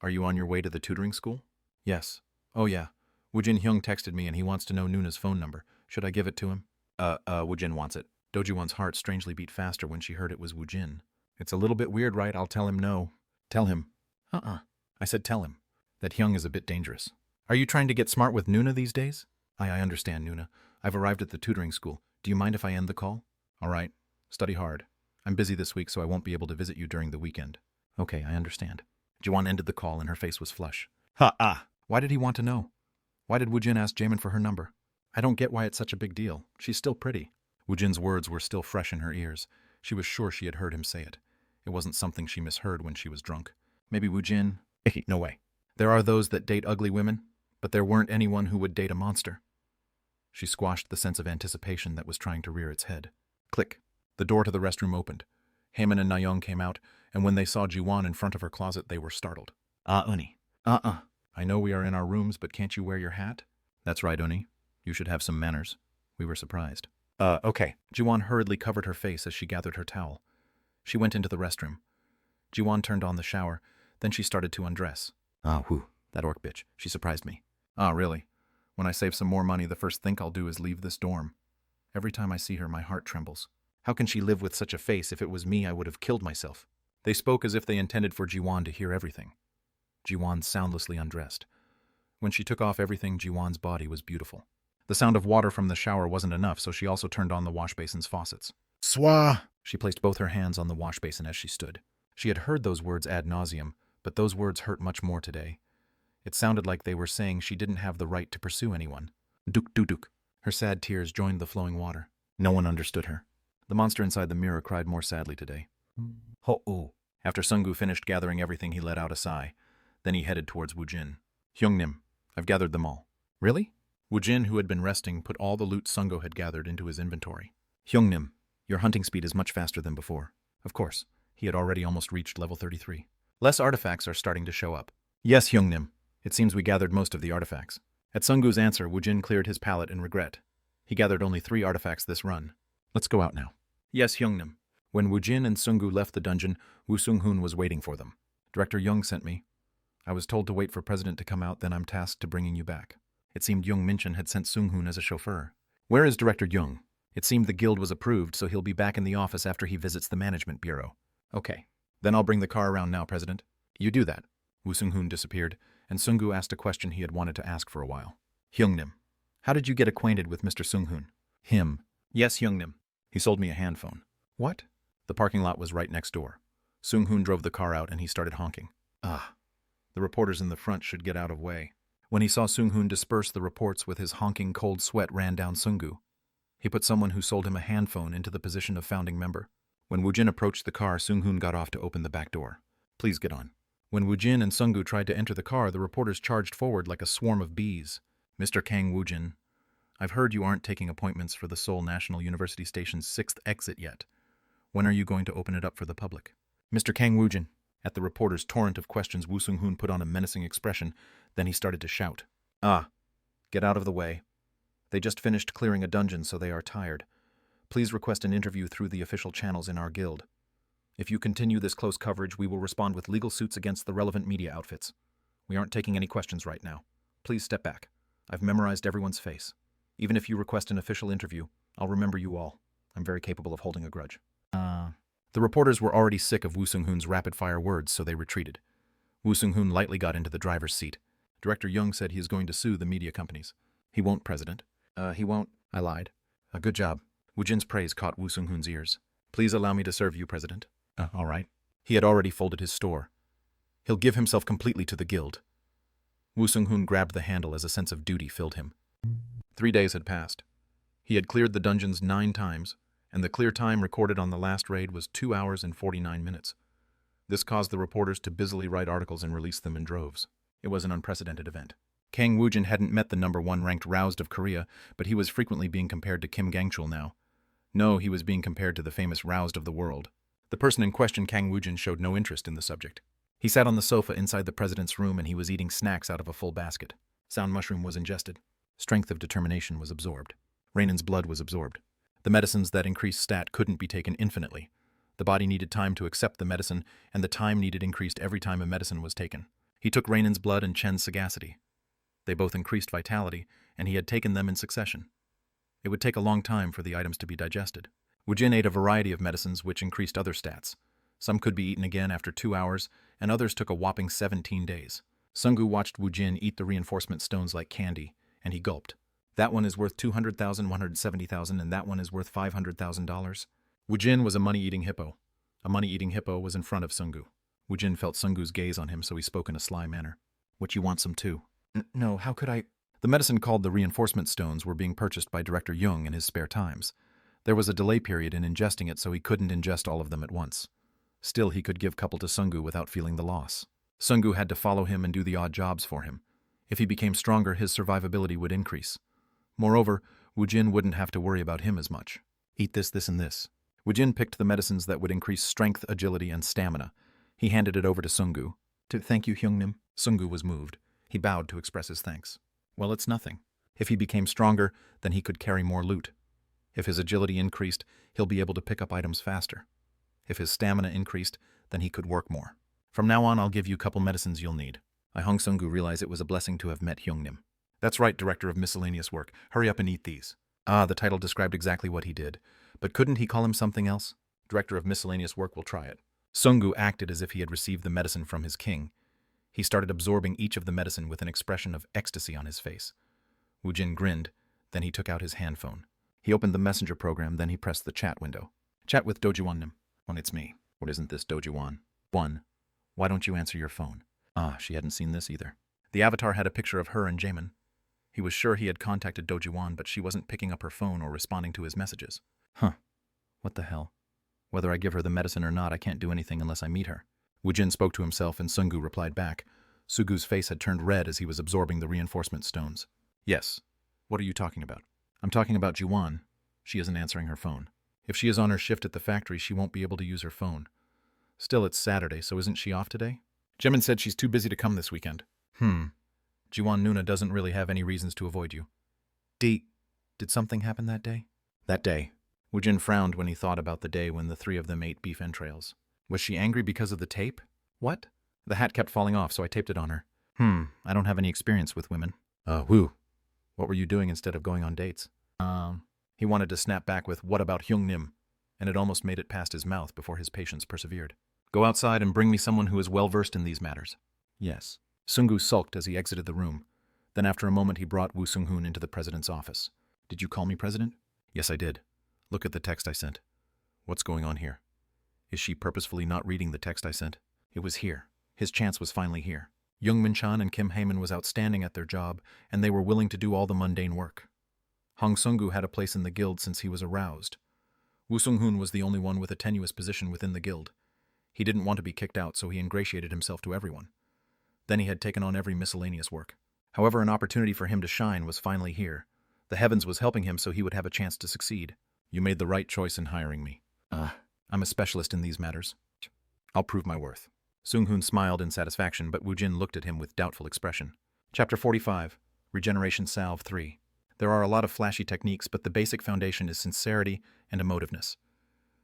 Are you on your way to the tutoring school? Yes. Oh yeah. Woojin Hyung texted me and he wants to know Nuna's phone number. Should I give it to him? Woojin wants it. Dojiwan's heart strangely beat faster when she heard it was Woojin. It's a little bit weird, right? I'll tell him no. Tell him. I said tell him that Hyung is a bit dangerous. Are you trying to get smart with Nuna these days? I understand, Nuna. I've arrived at the tutoring school. Do you mind if I end the call? All right. Study hard. I'm busy this week, so I won't be able to visit you during the weekend. Okay, I understand. Jiwon ended the call and her face was flush. Why did he want to know? Why did Woojin ask Jaemin for her number? I don't get why it's such a big deal. She's still pretty. Woojin's words were still fresh in her ears. She was sure she had heard him say it. It wasn't something she misheard when she was drunk. Maybe Woojin... No way. There are those that date ugly women, but there weren't anyone who would date a monster. She squashed the sense of anticipation that was trying to rear its head. Click. The door to the restroom opened. Haemin and Nayeon came out, and when they saw Jiwon in front of her closet, they were startled. Uni. I know we are in our rooms, but can't you wear your hat? That's right, Uni. You should have some manners. We were surprised. Okay. Jiwon hurriedly covered her face as she gathered her towel. She went into the restroom. Jiwon turned on the shower, then she started to undress. That orc bitch. She surprised me. Really? When I save some more money, the first thing I'll do is leave this dorm. Every time I see her, my heart trembles. How can she live with such a face? If it was me, I would have killed myself. They spoke as if they intended for Jiwon to hear everything. Jiwon soundlessly undressed. When she took off everything, Jiwon's body was beautiful. The sound of water from the shower wasn't enough, so she also turned on the wash basin's faucets. Swa! She placed both her hands on the wash basin as she stood. She had heard those words ad nauseum, but those words hurt much more today. It sounded like they were saying she didn't have the right to pursue anyone. Duk duk duk. Her sad tears joined the flowing water. No one understood her. The monster inside the mirror cried more sadly today. Ho-oh. After Sungu finished gathering everything, he let out a sigh. Then he headed towards Woojin. Hyungnim, I've gathered them all. Really? Woojin, who had been resting, put all the loot Sungo had gathered into his inventory. Hyungnim, your hunting speed is much faster than before. Of course, he had already almost reached level 33. Less artifacts are starting to show up. Yes, Hyungnim. It seems we gathered most of the artifacts. At Sungu's answer, Woojin cleared his palate in regret. He gathered only 3 artifacts this run. Let's go out now. Yes, Hyungnim. When Woojin and Sungu left the dungeon, Woo Sung-hoon was waiting for them. Director Young sent me. I was told to wait for President to come out, then I'm tasked to bringing you back. It seemed Young Minchin had sent Sung-hoon as a chauffeur. Where is Director Young? It seemed the guild was approved, so he'll be back in the office after he visits the management bureau. Okay. Then I'll bring the car around now, President. You do that. Woo Sung-hoon disappeared, and Sungu asked a question he had wanted to ask for a while. Hyungnim, how did you get acquainted with Mr. Sung-hoon? Him. Yes, Hyungnim. He sold me a hand phone. What? The parking lot was right next door. Sung-hoon drove the car out and he started honking. The reporters in the front should get out of way. When he saw Sung-hoon disperse the reports with his honking, cold sweat ran down Sungu. He put someone who sold him a hand phone into the position of founding member. When Woojin approached the car, Sung-hoon got off to open the back door. Please get on. When Woojin and Sungu tried to enter the car, the reporters charged forward like a swarm of bees. Mr. Kang Woojin, I've heard you aren't taking appointments for the Seoul National University Station's 6th exit yet. When are you going to open it up for the public? Mr. Kang Woojin. At the reporter's torrent of questions, Woo Sung-hoon put on a menacing expression. Then he started to shout. Get out of the way. They just finished clearing a dungeon, so they are tired. Please request an interview through the official channels in our guild. If you continue this close coverage, we will respond with legal suits against the relevant media outfits. We aren't taking any questions right now. Please step back. I've memorized everyone's face. Even if you request an official interview, I'll remember you all. I'm very capable of holding a grudge. The reporters were already sick of Woo Sung-hoon's rapid-fire words, so they retreated. Woo Sung-hoon lightly got into the driver's seat. Director Young said he is going to sue the media companies. He won't, President. He won't. I lied. Good job. Woojin's praise caught Woo Sung-hoon's ears. Please allow me to serve you, President. All right. He had already folded his store. He'll give himself completely to the guild. Woo Sung-hoon grabbed the handle as a sense of duty filled him. 3 days had passed. He had cleared the dungeons 9 times, and the clear time recorded on the last raid was 2 hours and 49 minutes. This caused the reporters to busily write articles and release them in droves. It was an unprecedented event. Kang Woojin hadn't met the number 1 ranked Roused of Korea, but he was frequently being compared to Kim Gangchul now. No, he was being compared to the famous Roused of the world. The person in question, Kang Woojin, showed no interest in the subject. He sat on the sofa inside the president's room and he was eating snacks out of a full basket. Sound mushroom was ingested. Strength of determination was absorbed. Rainan's blood was absorbed. The medicines that increased stat couldn't be taken infinitely. The body needed time to accept the medicine, and the time needed increased every time a medicine was taken. He took Rainan's blood and Chen's sagacity. They both increased vitality, and he had taken them in succession. It would take a long time for the items to be digested. Woojin ate a variety of medicines which increased other stats. Some could be eaten again after 2 hours, and others took a whopping 17 days. Sungu watched Woojin eat the reinforcement stones like candy, and he gulped. That one is worth 200,000, 170,000, and that one is worth $500,000. Woojin was a money-eating hippo. A money-eating hippo was in front of Sungu. Woojin felt Sungu's gaze on him, so he spoke in a sly manner. What, you want some too? No, how could I? The medicine called the reinforcement stones were being purchased by Director Jung in his spare times. There was a delay period in ingesting it, so he couldn't ingest all of them at once. Still, he could give couple to Sungu without feeling the loss. Sungu had to follow him and do the odd jobs for him. If he became stronger, his survivability would increase. Moreover, Woojin wouldn't have to worry about him as much. Eat this, this, and this. Woojin picked the medicines that would increase strength, agility, and stamina. He handed it over to Sungu. Thank you, Hyungnim. Sungu was moved. He bowed to express his thanks. Well, it's nothing. If he became stronger, then he could carry more loot. If his agility increased, he'll be able to pick up items faster. If his stamina increased, then he could work more. From now on, I'll give you a couple medicines you'll need. Hong Sungu realized it was a blessing to have met Hyungnim. That's right, Director of Miscellaneous Work. Hurry up and eat these. The title described exactly what he did. But couldn't he call him something else? Director of Miscellaneous Work will try it. Sungu acted as if he had received the medicine from his king. He started absorbing each of the medicine with an expression of ecstasy on his face. Woojin grinned, then he took out his handphone. He opened the messenger program, then he pressed the chat window. Chat with Dojiwon-nim. Well, it's me. What isn't this, Dojiwon? 1. Why don't you answer your phone? She hadn't seen this either. The avatar had a picture of her and Jamin. He was sure he had contacted Dojiwon, but she wasn't picking up her phone or responding to his messages. What the hell? Whether I give her the medicine or not, I can't do anything unless I meet her. Woojin spoke to himself and Sungu replied back. Sugu's face had turned red as he was absorbing the reinforcement stones. Yes. What are you talking about? I'm talking about Jiwon. She isn't answering her phone. If she is on her shift at the factory, she won't be able to use her phone. Still, it's Saturday, so isn't she off today? Jimin said she's too busy to come this weekend. Jiwon Nuna doesn't really have any reasons to avoid you. Did something happen that day? That day. Woojin frowned when he thought about the day when the three of them ate beef entrails. Was she angry because of the tape? What? The hat kept falling off, so I taped it on her. I don't have any experience with women. What were you doing instead of going on dates? He wanted to snap back with, what about Hyungnim? And it almost made it past his mouth before his patience persevered. Go outside and bring me someone who is well-versed in these matters. Yes. Sungu sulked as he exited the room. Then after a moment he brought Woo Sung-hoon into the president's office. Did you call me, President? Yes, I did. Look at the text I sent. What's going on here? Is she purposefully not reading the text I sent? It was here. His chance was finally here. Young Min-chan and Kim Haemin was outstanding at their job, and they were willing to do all the mundane work. Hong Sungu had a place in the guild since he was aroused. Woo Sung-hoon was the only one with a tenuous position within the guild. He didn't want to be kicked out, so he ingratiated himself to everyone. Then he had taken on every miscellaneous work. However, an opportunity for him to shine was finally here. The heavens was helping him so he would have a chance to succeed. You made the right choice in hiring me. I'm a specialist in these matters. I'll prove my worth. Sung-hoon smiled in satisfaction, but Woojin looked at him with doubtful expression. Chapter 45. Regeneration Salve 3. There are a lot of flashy techniques, but the basic foundation is sincerity and emotiveness.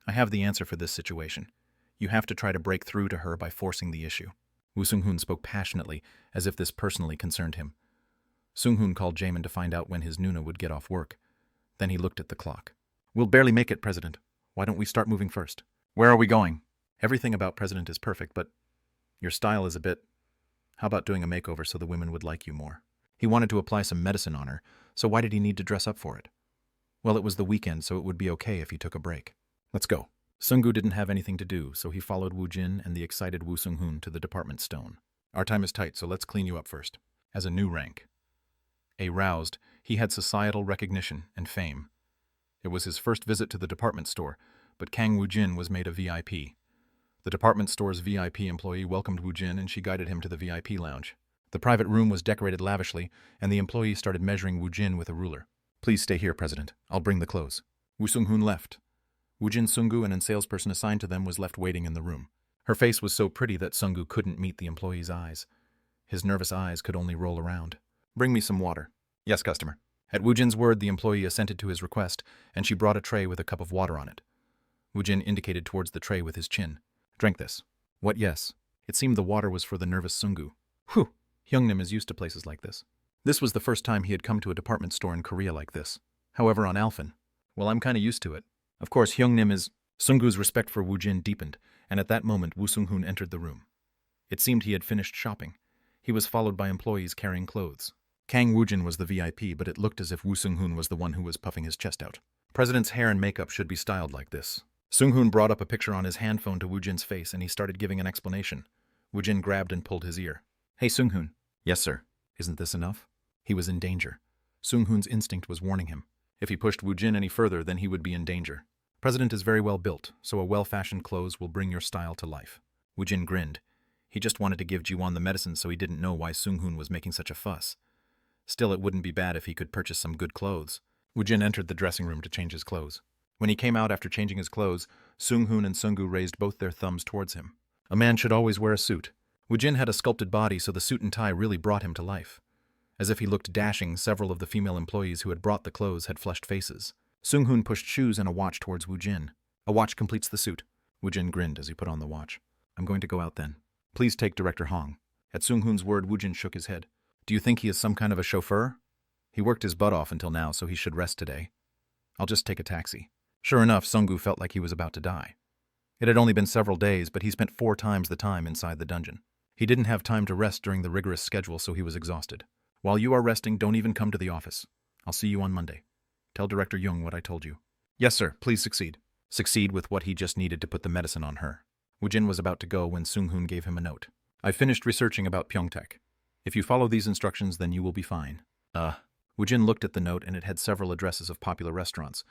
I have the answer for this situation. You have to try to break through to her by forcing the issue. Woo Sung-hoon spoke passionately, as if this personally concerned him. Sung-hoon called Jamin to find out when his Nuna would get off work. Then he looked at the clock. We'll barely make it, President. Why don't we start moving first? Where are we going? Everything about President is perfect, but your style is a bit... How about doing a makeover so the women would like you more? He wanted to apply some medicine on her, so why did he need to dress up for it? Well, it was the weekend, so it would be okay if he took a break. Let's go. Sungu didn't have anything to do, so he followed Woojin and the excited Woo Sung-hoon to the department stone. Our time is tight, so let's clean you up first. As a new rank. Aroused, he had societal recognition and fame. It was his first visit to the department store, but Kang Woojin was made a VIP. The department store's VIP employee welcomed Woojin and she guided him to the VIP lounge. The private room was decorated lavishly, and the employee started measuring Woojin with a ruler. Please stay here, President. I'll bring the clothes. Woo Sung-hoon left. Woojin Sungu and a salesperson assigned to them was left waiting in the room. Her face was so pretty that Sungu couldn't meet the employee's eyes. His nervous eyes could only roll around. Bring me some water. Yes, customer. At Woojin's word, the employee assented to his request, and she brought a tray with a cup of water on it. Woojin indicated towards the tray with his chin. Drink this. What, yes? It seemed the water was for the nervous Sungu. Whew! Hyungnim is used to places like this. This was the first time he had come to a department store in Korea like this. However, on Alphen, well, I'm kinda used to it. Of course, Hyungnim is... Sungu's respect for Woojin deepened, and at that moment Woo Sung-hoon entered the room. It seemed he had finished shopping. He was followed by employees carrying clothes. Kang Woojin was the VIP, but it looked as if Woo Seung-hoon was the one who was puffing his chest out. President's hair and makeup should be styled like this. Seung-hoon brought up a picture on his handphone to Woojin's face, and he started giving an explanation. Woojin grabbed and pulled his ear. Hey, Seung-hoon. Yes, sir. Isn't this enough? He was in danger. Seung-hoon's instinct was warning him. If he pushed Woojin any further, then he would be in danger. President is very well built, so a well-fashioned clothes will bring your style to life. Woojin grinned. He just wanted to give Ji-won the medicine, so he didn't know why Seung-hoon was making such a fuss. Still, it wouldn't be bad if he could purchase some good clothes. Woojin entered the dressing room to change his clothes. When he came out after changing his clothes, Seung-hoon and Seung-gu raised both their thumbs towards him. A man should always wear a suit. Woojin had a sculpted body, so the suit and tie really brought him to life. As if he looked dashing, several of the female employees who had brought the clothes had flushed faces. Seung-hoon pushed shoes and a watch towards Woojin. A watch completes the suit. Woojin grinned as he put on the watch. I'm going to go out then. Please take Director Hong. At Seung-hoon's word, Woojin shook his head. Do you think he is some kind of a chauffeur? He worked his butt off until now, so he should rest today. I'll just take a taxi. Sure enough, Seung-gu felt like he was about to die. It had only been several days, but he spent 4 times the time inside the dungeon. He didn't have time to rest during the rigorous schedule, so he was exhausted. While you are resting, don't even come to the office. I'll see you on Monday. Tell Director Jung what I told you. Yes, sir. Please succeed. Succeed with what he just needed to put the medicine on her. Woojin was about to go when Seung-hoon gave him a note. I finished researching about Pyeongtaek. If you follow these instructions, then you will be fine. Woojin looked at the note, and it had several addresses of popular restaurants.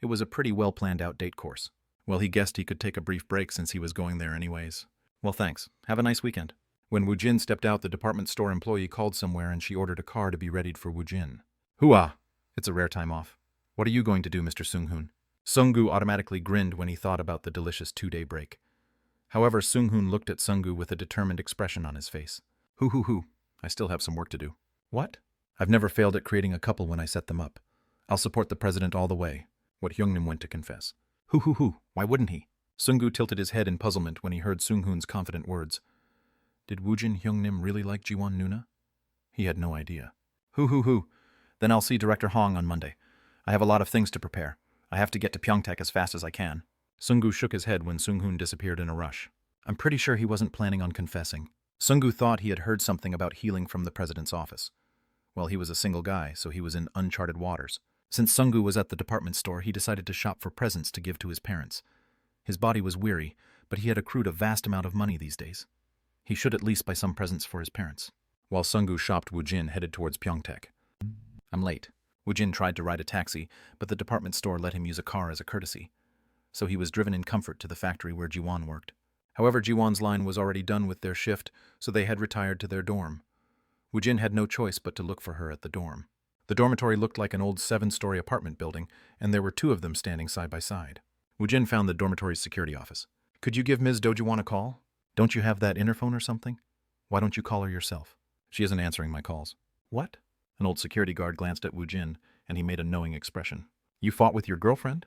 It was a pretty well-planned-out date course. Well, he guessed he could take a brief break since he was going there anyways. Well, thanks. Have a nice weekend. When Woojin stepped out, the department store employee called somewhere and she ordered a car to be readied for Woojin. Hooah! It's a rare time off. What are you going to do, Mr. Seung-hoon? Seung-gu automatically grinned when he thought about the delicious 2-day break. However, Seung-hoon looked at Seung-gu with a determined expression on his face. Hoo. I still have some work to do. What? I've never failed at creating a couple when I set them up. I'll support the president all the way. What Hyungnim went to confess. Hoo. Why wouldn't he? Seung-gu tilted his head in puzzlement when he heard Seung-hoon's confident words. Did Woojin Hyungnim really like Ji-won Nuna? He had no idea. Hoo. Then I'll see Director Hong on Monday. I have a lot of things to prepare. I have to get to Pyeongtaek as fast as I can. Seung-gu shook his head when Seung-hoon disappeared in a rush. I'm pretty sure he wasn't planning on confessing. Seung-gu thought he had heard something about healing from the president's office. Well, he was a single guy, so he was in uncharted waters. Since Seung-gu was at the department store, he decided to shop for presents to give to his parents. His body was weary, but he had accrued a vast amount of money these days. He should at least buy some presents for his parents. While Seung-gu shopped, Woojin headed towards Pyeongtaek. I'm late. Woojin tried to ride a taxi, but the department store let him use a car as a courtesy. So he was driven in comfort to the factory where Ji-won worked. However, Ji-won's line was already done with their shift, so they had retired to their dorm. Woojin had no choice but to look for her at the dorm. The dormitory looked like an old 7-story apartment building, and there were 2 of them standing side by side. Woojin found the dormitory's security office. Could you give Ms. Do-ji-won a call? Don't you have that interphone or something? Why don't you call her yourself? She isn't answering my calls. What? An old security guard glanced at Woojin, and he made a knowing expression. You fought with your girlfriend?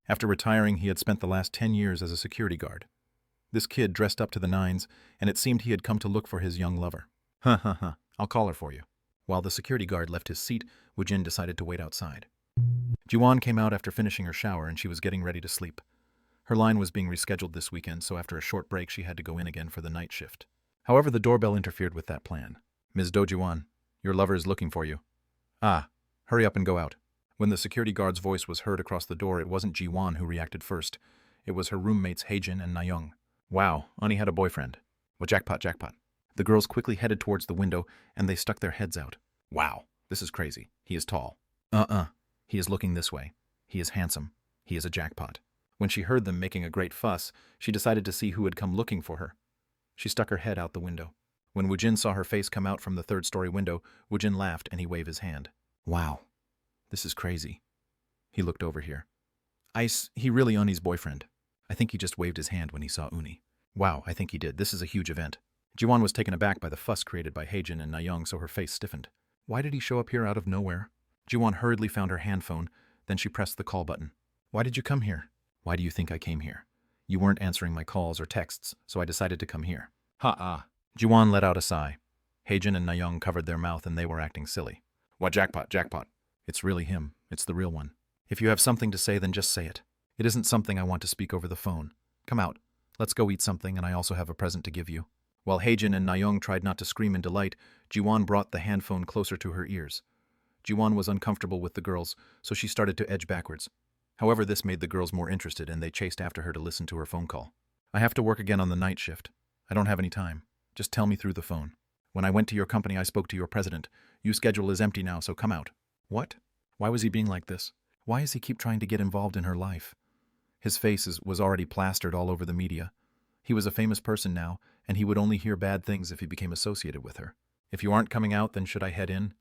After retiring, he had spent the last 10 years as a security guard. This kid dressed up to the nines, and it seemed he had come to look for his young lover. I'll call her for you. While the security guard left his seat, Woojin decided to wait outside. Ji-won came out after finishing her shower, and she was getting ready to sleep. Her line was being rescheduled this weekend, so after a short break she had to go in again for the night shift. However, the doorbell interfered with that plan. Ms. Do-ji-won, your lover is looking for you. Hurry up and go out. When the security guard's voice was heard across the door, it wasn't Ji-won who reacted first. It was her roommates Haejin and Na-young. Wow, Ani had a boyfriend. Well, jackpot. The girls quickly headed towards the window, and they stuck their heads out. Wow, this is crazy. He is tall. He is looking this way. He is handsome. He is a jackpot. When she heard them making a great fuss, she decided to see who had come looking for her. She stuck her head out the window. When Woojin saw her face come out from the 3rd-story window, Woojin laughed and he waved his hand. Wow, this is crazy. He looked over here. He really Uni's boyfriend. I think he just waved his hand when he saw Uni. Wow, I think he did. This is a huge event. Ji-won was taken aback by the fuss created by Haejin and Na-young, so her face stiffened. Why did he show up here out of nowhere? Ji-won hurriedly found her handphone, then she pressed the call button. Why did you come here? Why do you think I came here? You weren't answering my calls or texts, so I decided to come here. Ji-won let out a sigh. Haejin and Na-young covered their mouth and they were acting silly. What jackpot? It's really him. It's the real one. If you have something to say, then just say it. It isn't something I want to speak over the phone. Come out. Let's go eat something, and I also have a present to give you. While Heijin and Nayoung tried not to scream in delight, Jiwon brought the handphone closer to her ears. Jiwon was uncomfortable with the girls, so she started to edge backwards. However, this made the girls more interested and they chased after her to listen to her phone call. I have to work again on the night shift. I don't have any time. Just tell me through the phone. When I went to your company, I spoke to your president. Your schedule is empty now, so come out. What? Why was he being like this? Why does he keep trying to get involved in her life? His face was already plastered all over the media. He was a famous person now, and he would only hear bad things if he became associated with her. If you aren't coming out, then should I head in?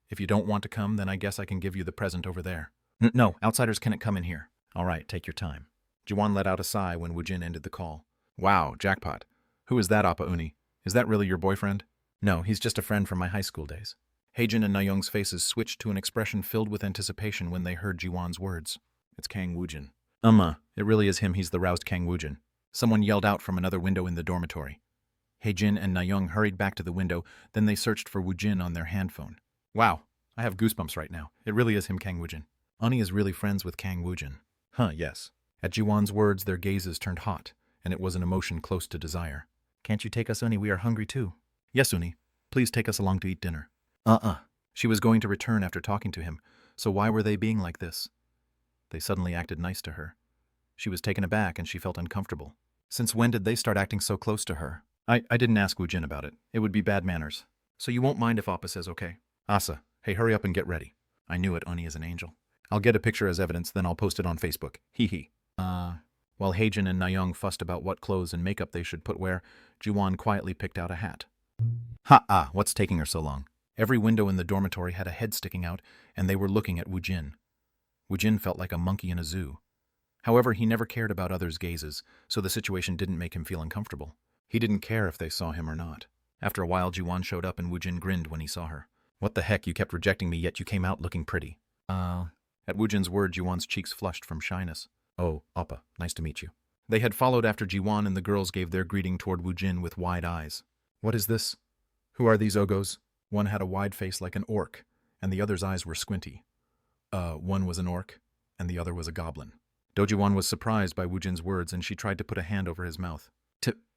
If you don't want to come, then I guess I can give you the present over there. No, outsiders cannot come in here. All right, take your time. Jiwon let out a sigh when Woojin ended the call. Wow, jackpot. Who is that, Appa Uni? Is that really your boyfriend? No, he's just a friend from my high school days. Heijin and Nayoung's faces switched to an expression filled with anticipation when they heard Jiwon's words. It's Kang Woojin. It really is him. He's the roused Kang Woojin. Someone yelled out from another window in the dormitory. Heijin and Nayoung hurried back to the window, then they searched for Woojin on their handphone. Wow, I have goosebumps right now. It really is him, Kang Woojin. Ani is really friends with Kang Woojin. Yes. At Jiwon's words, their gazes turned hot, and it was an emotion close to desire. Can't you take us, Uni? We are hungry too. Yes, Uni. Please take us along to eat dinner. She was going to return after talking to him, so why were they being like this? They suddenly acted nice to her. She was taken aback and she felt uncomfortable. Since when did they start acting so close to her? I didn't ask Woojin about it. It would be bad manners. So you won't mind if Appa says okay? Asa, hey, hurry up and get ready. I knew it, Uni is an angel. I'll get a picture as evidence, then I'll post it on Facebook. Hee hee. While Heijin and Nayoung fussed about what clothes and makeup they should put where, Jiwon quietly picked out a hat. What's taking her so long? Every window in the dormitory had a head sticking out, and they were looking at Woojin. Woojin felt like a monkey in a zoo. However, he never cared about others' gazes, so the situation didn't make him feel uncomfortable. He didn't care if they saw him or not. After a while, Jiwon showed up and Woojin grinned when he saw her. What the heck, you kept rejecting me, yet you came out looking pretty. At Woojin's word, Jiwon's cheeks flushed from shyness. Oh, Appa, nice to meet you. They had followed after Jiwon and the girls gave their greeting toward Woojin with wide eyes. What is this? Who are these ogos? One had a wide face like an orc, and the other's eyes were squinty. One was an orc, and the other was a goblin. Dojiwon was surprised by Woojin's words, and she tried to put a hand over his mouth.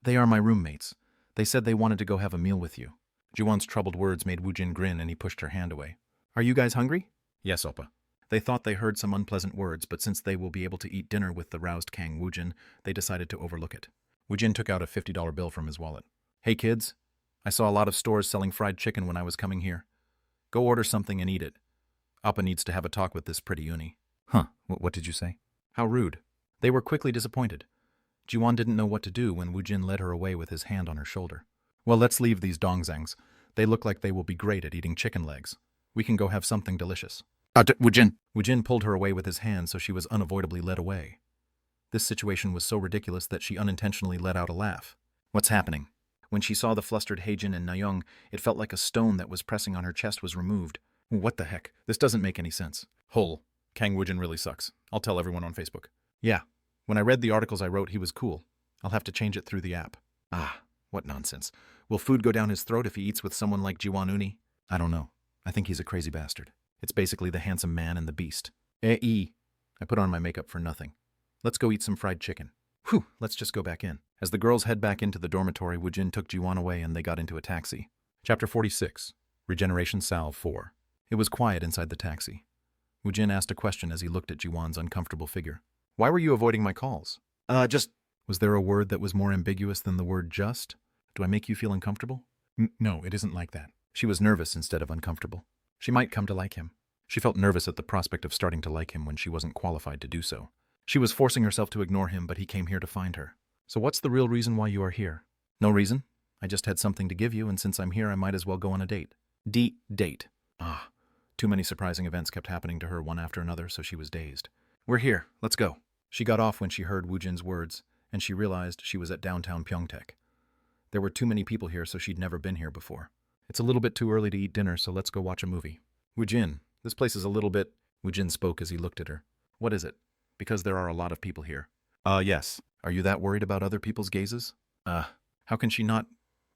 They are my roommates. They said they wanted to go have a meal with you. Jiwon's troubled words made Woojin grin, and he pushed her hand away. Are you guys hungry? Yes, Oppa. They thought they heard some unpleasant words, but since they will be able to eat dinner with the roused Kang Woojin, they decided to overlook it. Woojin took out a $50 bill from his wallet. Hey kids, I saw a lot of stores selling fried chicken when I was coming here. Go order something and eat it. Appa needs to have a talk with this pretty Uni. What did you say? How rude. They were quickly disappointed. Jiwon didn't know what to do when Woojin led her away with his hand on her shoulder. Well, let's leave these dongzangs. They look like they will be great at eating chicken legs. We can go have something delicious. Woojin. Woojin pulled her away with his hand, so she was unavoidably led away. This situation was so ridiculous that she unintentionally let out a laugh. What's happening? When she saw the flustered Heijin and Nayoung, it felt like a stone that was pressing on her chest was removed. What the heck? This doesn't make any sense. Kang Woojin really sucks. I'll tell everyone on Facebook. Yeah. When I read the articles I wrote, he was cool. I'll have to change it through the app. What nonsense. Will food go down his throat if he eats with someone like Jiwon Uni? I don't know. I think he's a crazy bastard. It's basically the handsome man and the beast. I put on my makeup for nothing. Let's go eat some fried chicken. Let's just go back in. As the girls head back into the dormitory, Woojin took Jiwon away and they got into a taxi. Chapter 46. Regeneration Salve 4. It was quiet inside the taxi. Woojin asked a question as he looked at Jiwon's uncomfortable figure. Why were you avoiding my calls? Was there a word that was more ambiguous than the word just? Do I make you feel uncomfortable? No, it isn't like that. She was nervous instead of uncomfortable. She might come to like him. She felt nervous at the prospect of starting to like him when she wasn't qualified to do so. She was forcing herself to ignore him, but he came here to find her. So what's the real reason why you are here? No reason. I just had something to give you, and since I'm here, I might as well go on a date. Date. Too many surprising events kept happening to her one after another, so she was dazed. We're here. Let's go. She got off when she heard Woojin's words, and she realized she was at downtown Pyeongtaek. There were too many people here, so she'd never been here before. It's a little bit too early to eat dinner, so let's go watch a movie. Woojin, this place is a little bit... Woojin spoke as he looked at her. What is it? Because there are a lot of people here. Yes. Are you that worried about other people's gazes? How can she not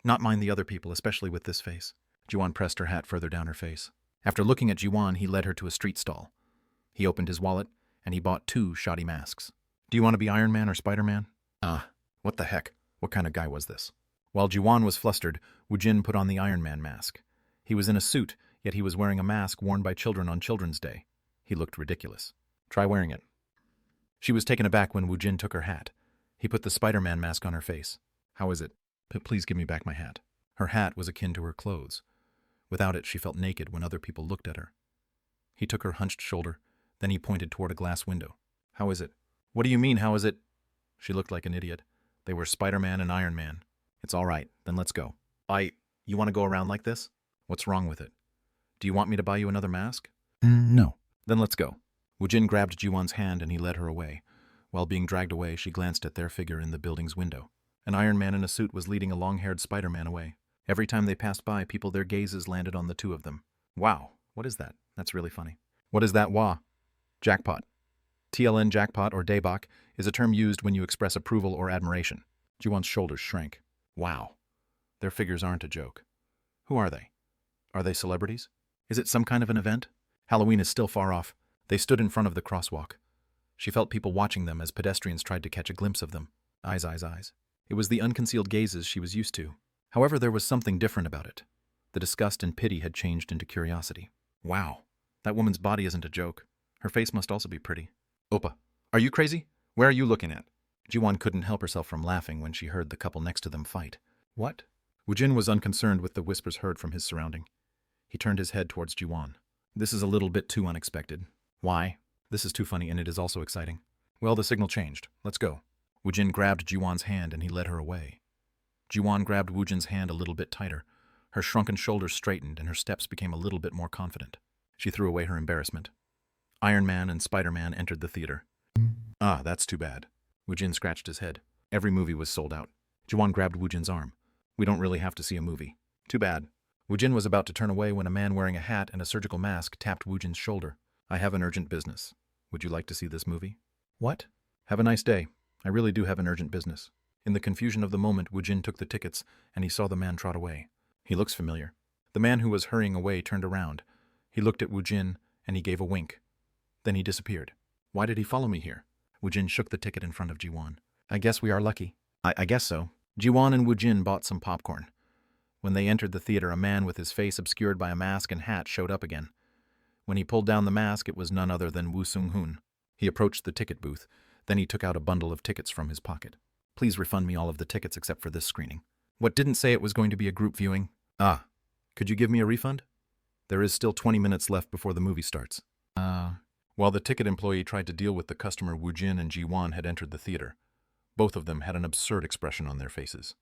mind the other people, especially with this face? Jiwon pressed her hat further down her face. After looking at Jiwon, he led her to a street stall. He opened his wallet, and he bought 2 shoddy masks. Do you want to be Iron Man or Spider-Man? What the heck? What kind of guy was this? While Jiwan was flustered, Woojin put on the Iron Man mask. He was in a suit, yet he was wearing a mask worn by children on Children's Day. He looked ridiculous. Try wearing it. She was taken aback when Woojin took her hat. He put the Spider-Man mask on her face. How is it? Please give me back my hat. Her hat was akin to her clothes. Without it, she felt naked when other people looked at her. He took her hunched shoulder, then he pointed toward a glass window. How is it? What do you mean, how is it? She looked like an idiot. They were Spider-Man and Iron Man. It's all right, then let's go. You want to go around like this? What's wrong with it? Do you want me to buy you another mask? No. Then let's go. Woojin grabbed Jiwan's hand and he led her away. While being dragged away, she glanced at their figure in the building's window. An Iron Man in a suit was leading a long-haired Spider-Man away. Every time they passed by, their gazes landed on the two of them. Wow, what is that? That's really funny. What is that, wah? Jackpot. TLN jackpot or daebak is a term used when you express approval or admiration. Jiwan's shoulders shrank. Wow. Their figures aren't a joke. Who are they? Are they celebrities? Is it some kind of an event? Halloween is still far off. They stood in front of the crosswalk. She felt people watching them as pedestrians tried to catch a glimpse of them. Eyes, eyes, eyes. It was the unconcealed gazes she was used to. However, there was something different about it. The disgust and pity had changed into curiosity. Wow, that woman's body isn't a joke. Her face must also be pretty. Oppa, are you crazy? Where are you looking at? Jiwan couldn't help herself from laughing when she heard the couple next to them fight. What? Woojin was unconcerned with the whispers heard from his surrounding. He turned his head towards Jiwan. This is a little bit too unexpected. Why? This is too funny and it is also exciting. Well, the signal changed. Let's go. Woojin grabbed Jiwan's hand and he led her away. Jiwan grabbed Woojin's hand a little bit tighter. Her shrunken shoulders straightened and her steps became a little bit more confident. She threw away her embarrassment. Iron Man and Spider-Man entered the theater. Ah, that's too bad. Woojin scratched his head. Every movie was sold out. Jiwan grabbed Woojin's arm. We don't really have to see a movie. Too bad. Woojin was about to turn away when a man wearing a hat and a surgical mask tapped Woojin's shoulder. I have an urgent business. Would you like to see this movie? What? Have a nice day. I really do have an urgent business. In the confusion of the moment, Woojin took the tickets and he saw the man trot away. He looks familiar. The man who was hurrying away turned around. He looked at Woojin and he gave a wink. Then he disappeared. Why did he follow me here? Woojin shook the ticket in front of Jiwan. I guess we are lucky. I guess so. Jiwan and Woojin bought some popcorn. When they entered the theater, a man with his face obscured by a mask and hat showed up again. When he pulled down the mask, it was none other than Woo Sung-hoon. He approached the ticket booth. Then he took out a bundle of tickets from his pocket. Please refund me all of the tickets except for this screening. What didn't say it was going to be a group viewing? Ah, could you give me a refund? There is still 20 minutes left before the movie starts. While the ticket employee tried to deal with the customer, Woojin and Jiwan had entered the theater. Both of them had an absurd expression on their faces.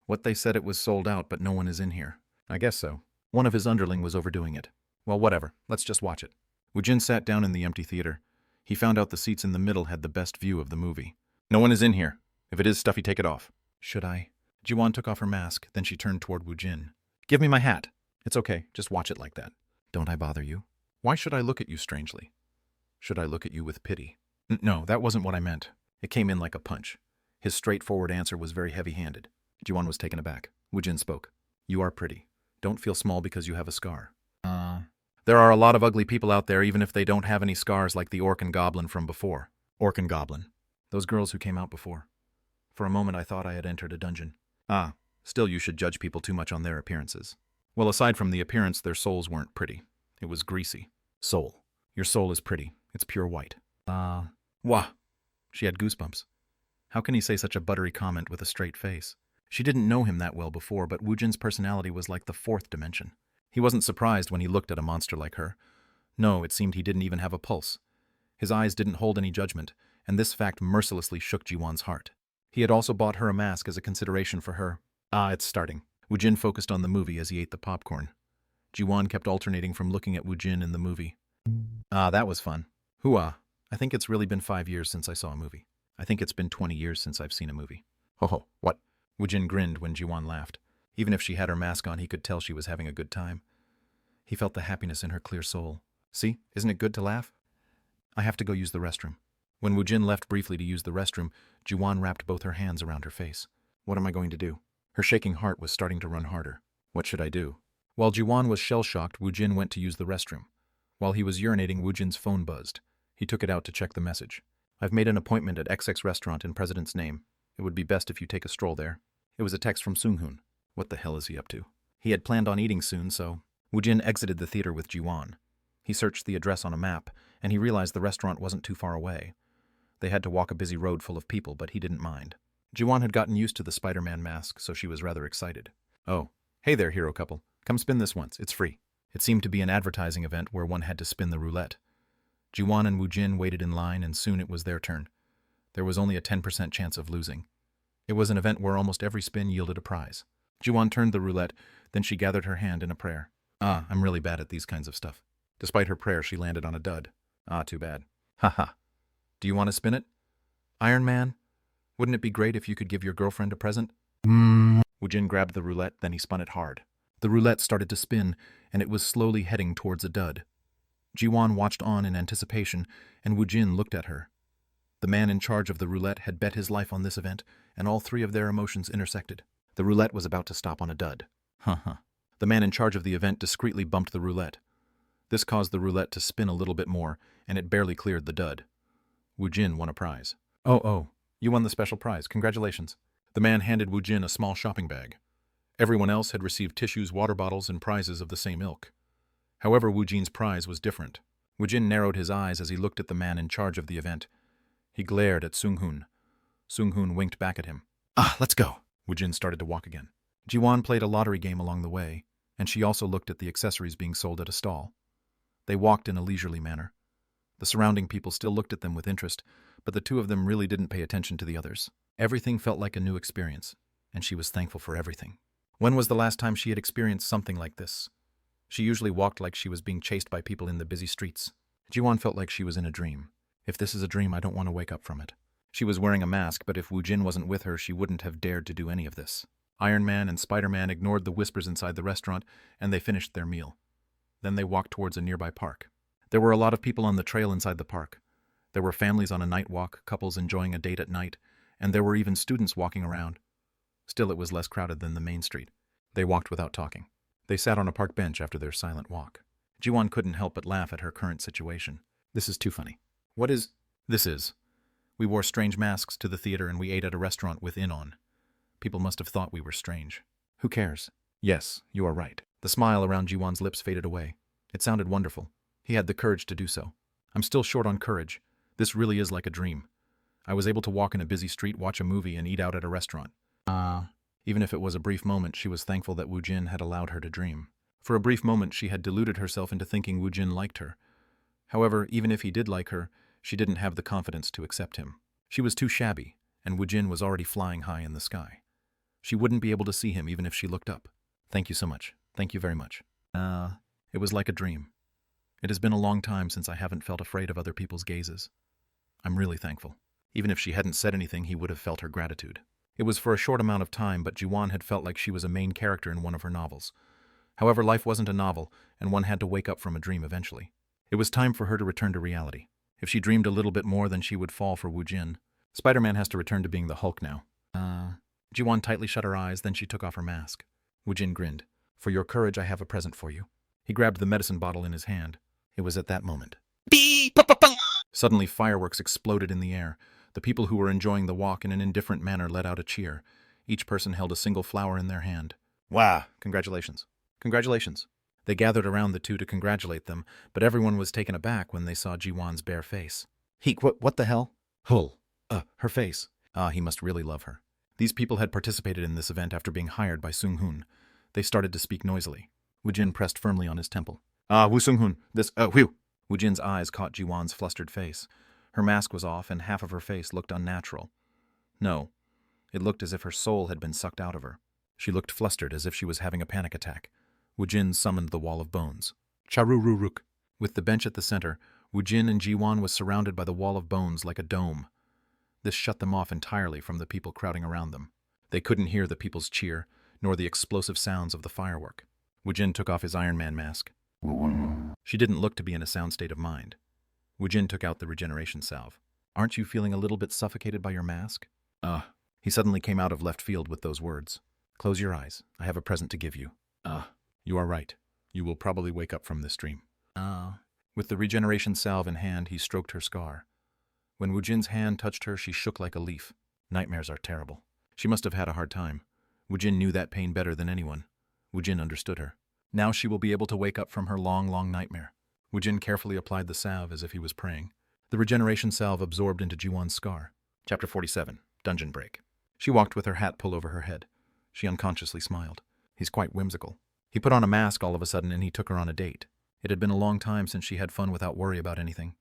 What they said it was sold out, but no one is in here. I guess so. One of his underling was overdoing it. Well, whatever. Let's just watch it. Woojin sat down in the empty theater. He found out the seats in the middle had the best view of the movie. No one is in here. If it is stuffy, take it off. Should I? Jiwan took off her mask, then she turned toward Woojin. Give me my hat. It's okay. Just watch it like that. Don't I bother you? Why should I look at you strangely? Should I look at you with pity? No, that wasn't what I meant. It came in like a punch. His straightforward answer was very heavy-handed. Jiwan was taken aback. Woojin spoke. You are pretty. Don't feel small because you have a scar. There are a lot of ugly people out there even if they don't have any scars like the Orc and Goblin from before. Orc and Goblin. Those girls who came out before. For a moment I thought I had entered a dungeon. Still you should judge people too much on their appearances. Well, aside from the appearance, their souls weren't pretty. It was greasy. Soul. Your soul is pretty. It's pure white. Wah! She had goosebumps. How can he say such a buttery comment with a straight face? She didn't know him that well before, but Woojin's personality was like the fourth dimension. He wasn't surprised when he looked at a monster like her. No, it seemed he didn't even have a pulse. His eyes didn't hold any judgment, and this fact mercilessly shook Jiwan's heart. He had also bought her a mask as a consideration for her. It's starting. Woojin focused on the movie as he ate the popcorn. Jiwan kept alternating from looking at Woojin in the movie. That was fun. Hooah. I think it's really been 5 years since I saw a movie. I think it's been 20 years since I've seen a movie. Ho, what? Woojin grinned when Jiwan laughed. Even if she had her mask on, he could tell she was having a good time. He felt the happiness in her clear soul. See, isn't it good to laugh? I have to go use the restroom. When Woojin left briefly to use the restroom, Jiwan wrapped both her hands around her face. What am I going to do? Her shaking heart was starting to run harder. What should I do? While Jiwan was shell-shocked, Woojin went to use the restroom. While he was urinating, Woojin's phone buzzed. He took it out to check the message. I've made an appointment at XX restaurant in President's name. It would be best if you take a stroll there. It was a text from Seung-hoon. What the hell is he up to? He had planned on eating soon, so Woojin exited the theater with Ji-won. He searched the address on a map, and he realized the restaurant wasn't too far away. They had to walk a busy road full of people, but he didn't mind. Ji-won had gotten used to the Spider-Man mask, so she was rather excited. Oh, hey there, hero couple. Come spin this once, it's free. It seemed to be an advertising event where one had to spin the roulette. Ji-won and Woojin waited in line, and soon it was their turn. There was only a 10% chance of losing. It was an event where almost every spin yielded a prize. Ji-won turned the roulette, then she gathered her hand in a prayer. I'm really bad at these kinds of stuff. Despite her prayer, she landed on a dud. Too bad. Haha. Do you want to spin it? Iron Man? Wouldn't it be great if you could give your girlfriend a present? Woojin grabbed the roulette, then he spun it hard. The roulette started to spin, and it was slowly heading towards a dud. Ji-won watched on in anticipation, and Woojin looked at her. The man in charge of the roulette had bet his life on this event, and all three of their emotions intersected. The roulette was about to stop on a dud. The man in charge of the event discreetly bumped the roulette. This caused the roulette to spin a little bit more, and it barely cleared the dud. Woojin won a prize. Oh, you won the special prize. Congratulations. The man handed Woojin a small shopping bag. Everyone else had received tissues, water bottles, and prizes of the same ilk. However, Woojin's prize was different. Woojin narrowed his eyes as he looked at the man in charge of the event. He glared at Seung-hoon. Seung-hoon winked back at him. Let's go. Woojin started to walk again. Ji-won played a lottery game along the way, and she also looked at the accessories being sold at a stall. They walked in a leisurely manner. The surrounding people still looked at them with interest, but the two of them really didn't pay attention to the others. Everything felt like a new experience, and she was thankful for everything. When was the last time she had experienced something like this? She usually walked like she was being chased by people in the busy streets. Ji-won felt like she was in a dream. If this is a dream, I don't want to wake up from it. She was wearing a mask, but if Woojin wasn't with her, she wouldn't have dared to do any of this. Iron Man and Spider-Man ignored the whispers inside the restaurant, and they finished their meal. Then they walked towards a nearby park. There were a lot of people on the trail inside the park. There were families on a night walk, couples enjoying a date at night, and there were even students walking around. Still, it was less crowded than the main street. They walked without talking. They sat on a park bench after their silent walk. Ji-won couldn't help but laugh at her current situation. This is too funny. What is... This is... We wore strange masks to the theater and we ate at a restaurant with Inn on. People must have thought we were strange. Who cares? Yes, you are right. The smile around Ji-won's lips faded away. It sounded wonderful. He had the courage to do so. I'm still short on courage. This really is like a dream. I was able to walk in a busy street, watch a movie, and eat out at a restaurant. Even if it was a brief moment, she was thankful that Woojin had allowed her to dream. For a brief moment, she had deluded herself into thinking Woojin liked her. However, even if he did like her, she didn't have the confidence to accept him. She was too shabby, and Woojin was already flying high in the sky. She wouldn't be able to see him even if she looked up. Thank you so much. Thank you very much. It was like a dream. It has been a long time since I haven't felt afraid of other people's gazes. I'm really thankful. Even if she hadn't said anything, he would have felt her gratitude. It was for a short amount of time, but Ji-won had felt like she was a main character in one of her novels. However, life wasn't a novel, and one had to wake up from a dream eventually. It was time for her to return to reality. If she dreamed a little bit more, then she would fall for Woojin. Spider-Man has to return to being the Hulk now. Ji-won tightly shut her eyes, then she took off her mask. Woojin grinned. For your courage, I have a present for you. He grabbed the medicine bottle in his hand. It was at that moment. Suddenly, fireworks exploded in the air. The people who were enjoying the walk in an indifferent manner let out a cheer. Each person held a single flower in their hand. Wow! Congratulations. Congratulations. They gathered around the two to congratulate them, but everyone was taken aback when they saw Ji-won's bare face. What the hell? Hull. Her face. He must really love her. These people had participated in this event after being hired by Seung-hoon. They started to speak noisily. Woojin pressed firmly on his temple. Woo Seung-hoon, whew. Woojin's eyes caught Ji-won's flustered face. Her mask was off and half of her face looked unnatural. No, it looked as if her soul had been sucked out of her. She looked flustered as if she was having a panic attack. Woojin summoned the wall of bones. Charururuk. With the bench at the center, Woojin and Ji-won was surrounded by the wall of bones like a dome. This shut them off entirely from the people crowding around them. They couldn't hear the people's cheer, nor the explosive sounds of the firework. Woojin took off his Iron Man mask. She didn't look to be in a sound state of mind. Woojin took out the regeneration salve. Aren't you feeling a little bit suffocated by your mask? He suddenly came out of left field with those words. Close your eyes. I have a present to give you. You are right. You will probably wake up from this dream. With the regeneration salve in hand, he stroked her scar. When Woojin's hand touched her, she shook like a leaf. Nightmares are terrible. She must have had a hard time. Woojin knew that pain better than anyone. Woojin understood her. Now she will be able to wake up from her long, long nightmare. Woojin carefully applied the salve as if he was praying. The regeneration salve absorbed into Jiwon's scar. Chapter 47. Dungeon Break. She walked with her hat pulled over her head. She unconsciously smiled. He's quite whimsical. He put on a mask all of a sudden and he took her on a date. It had been a long time since she had fun without worry about anything.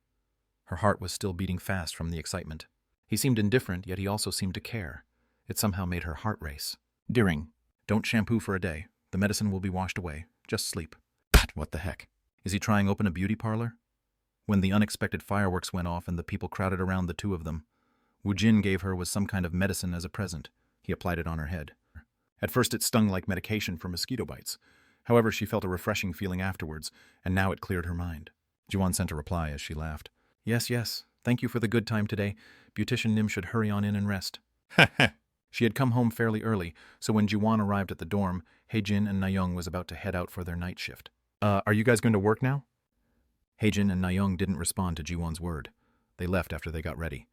Her heart was still beating fast from the excitement. He seemed indifferent, yet he also seemed to care. It somehow made her heart race. Deering, don't shampoo for a day. The medicine will be washed away. Just sleep. But what the heck? Is he trying to open a beauty parlor? When the unexpected fireworks went off and the people crowded around the two of them, Woojin gave her was some kind of medicine as a present. He applied it on her head. At first it stung like medication for mosquito bites. However, she felt a refreshing feeling afterwards, and now it cleared her mind. Jiwon sent a reply as she laughed. Yes, yes. Thank you for the good time today. Beautician Nim should hurry on in and rest. She had come home fairly early, so when Jiwon arrived at the dorm, Haejin and Nayoung was about to head out for their night shift. Are you guys going to work now? Haejin and Nayoung didn't respond to Jiwon's word. They left after they got ready.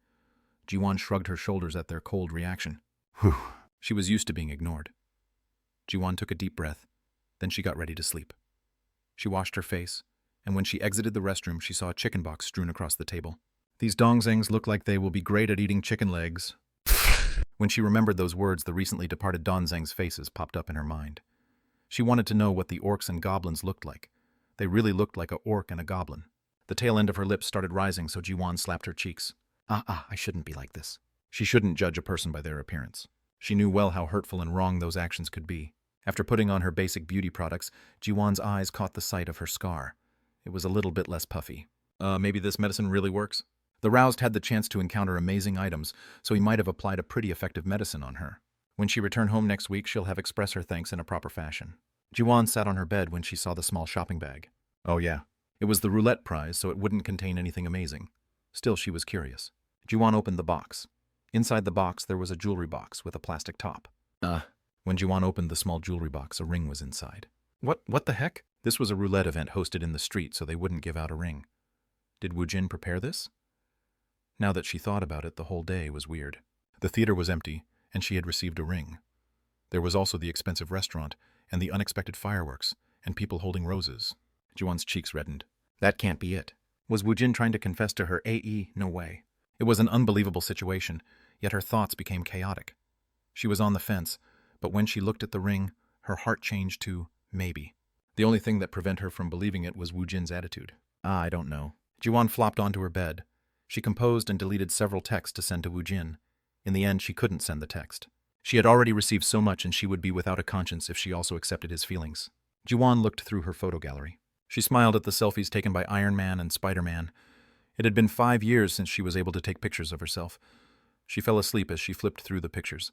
Jiwon shrugged her shoulders at their cold reaction. Whew. She was used to being ignored. Jiwon took a deep breath. Then she got ready to sleep. She washed her face, and when she exited the restroom, she saw a chicken box strewn across the table. These dongzangs look like they will be great at eating chicken legs. When she remembered those words, the recently departed Donzang's faces popped up in her mind. She wanted to know what the orcs and goblins looked like. They really looked like an orc and a goblin. The tail end of her lips started rising, so Jiwon slapped her cheeks. I shouldn't be like this. She shouldn't judge a person by their appearance. She knew well how hurtful and wrong those actions could be. After putting on her basic beauty products, Jiwon's eyes caught the sight of her scar. It was a little bit less puffy. Maybe this medicine really works? The roused had the chance to encounter amazing items, so he might have applied a pretty effective medicine on her. When she return home next week, she'll have expressed her thanks in a proper fashion. Jiwon sat on her bed when she saw the small shopping bag. Oh yeah, it was the roulette prize, so it wouldn't contain anything amazing. Still, she was curious. Jiwon opened the box. Inside the box, there was a jewelry box with a plastic top. When Jiwon opened the small jewelry box, a ring was inside. What the heck? This was a roulette event hosted in the street, so they wouldn't give out a ring. Did Woojin prepare this? Now that she thought about it, the whole day was weird. The theater was empty, and she had received a ring. There was also the expensive restaurant, and the unexpected fireworks, and people holding roses. Jiwon's cheeks reddened. That can't be it. Was Woojin trying to confess to her AE? No way. It was an unbelievable situation, yet her thoughts became chaotic. She was on the fence, but when she looked at the ring, her heart changed to maybe. The only thing that prevented her from believing it was Woojin's attitude. I don't know. Jiwon flopped onto her bed. She composed and deleted several texts to send to Woojin. In the end, she couldn't send the text. She had already received so much, and she would be without a conscience if she also accepted his feelings. Jiwon looked through her photo gallery. She smiled at the selfies taken by Iron Man and Spider-Man. It had been 5 years since she was able to take pictures of herself. She fell asleep as she flipped through the pictures.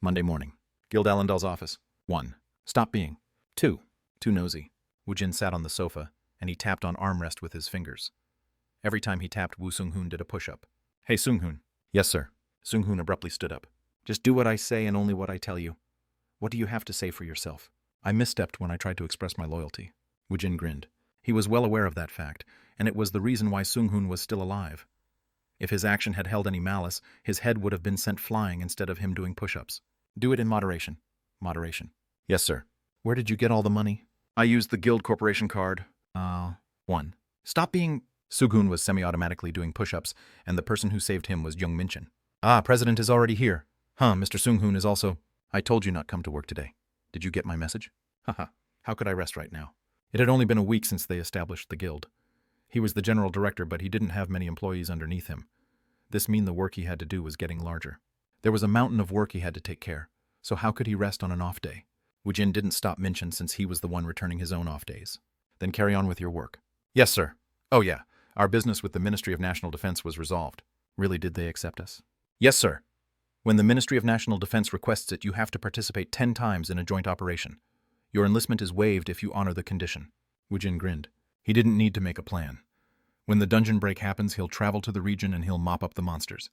Monday morning. Guild Allendale's office. 1. Stop being. 2. Too nosy. Woojin sat on the sofa, and he tapped on armrest with his fingers. Every time he tapped, Woo Sung-hoon did a push-up. Hey, Sung-hoon. Yes, sir. Sung-hoon abruptly stood up. Just do what I say and only what I tell you. What do you have to say for yourself? I misstepped when I tried to express my loyalty. Woojin grinned. He was well aware of that fact, and it was the reason why Sung-hoon was still alive. If his action had held any malice, his head would have been sent flying instead of him doing push-ups. Do it in moderation. Moderation. Yes, sir. Where did you get all the money? I used the Guild Corporation card. 1. Stop being... Sung-hoon was semi-automatically doing push-ups, and the person who saved him was Jung Min-chin. President is already here. Mr. Sung-hoon is also... I told you not come to work today. Did you get my message? Haha. How could I rest right now? It had only been a week since they established the guild. He was the general director, but he didn't have many employees underneath him. This meant the work he had to do was getting larger. There was a mountain of work he had to take care, so how could he rest on an off day? Woojin didn't stop Min-chin since he was the one returning his own off days. Then carry on with your work. Yes, sir. Oh yeah, our business with the Ministry of National Defense was resolved. Really, did they accept us? Yes, sir. When the Ministry of National Defense requests it, you have to participate 10 times in a joint operation. Your enlistment is waived if you honor the condition. Woojin grinned. He didn't need to make a plan. When the dungeon break happens, he'll travel to the region and he'll mop up the monsters.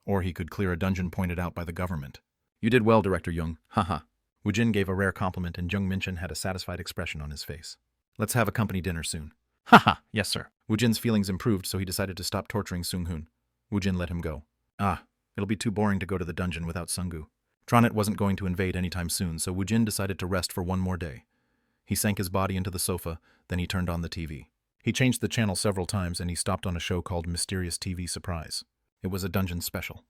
Or he could clear a dungeon pointed out by the government. You did well, Director Jung. Haha. Woojin gave a rare compliment and Jung Min-chin had a satisfied expression on his face. Let's have a company dinner soon. Haha, yes, sir. Woojin's feelings improved, so he decided to stop torturing Sung-hoon. Woojin let him go. It'll be too boring to go to the dungeon without Sungu. Tronet wasn't going to invade anytime soon, so Woojin decided to rest for one more day. He sank his body into the sofa, then he turned on the TV. He changed the channel several times and he stopped on a show called Mysterious TV Surprise. It was a dungeon special.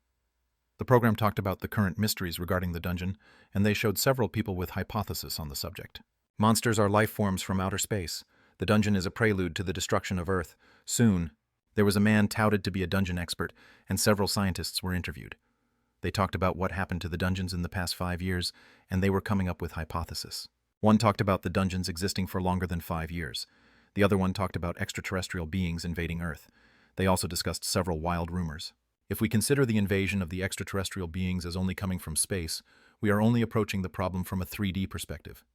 The program talked about the current mysteries regarding the dungeon, and they showed several people with hypotheses on the subject. Monsters are life forms from outer space. The dungeon is a prelude to the destruction of Earth. Soon, there was a man touted to be a dungeon expert, and several scientists were interviewed. They talked about what happened to the dungeons in the past 5 years, and they were coming up with hypotheses. One talked about the dungeons existing for longer than 5 years. The other one talked about extraterrestrial beings invading Earth. They also discussed several wild rumors. If we consider the invasion of the extraterrestrial beings as only coming from space, we are only approaching the problem from a 3D perspective.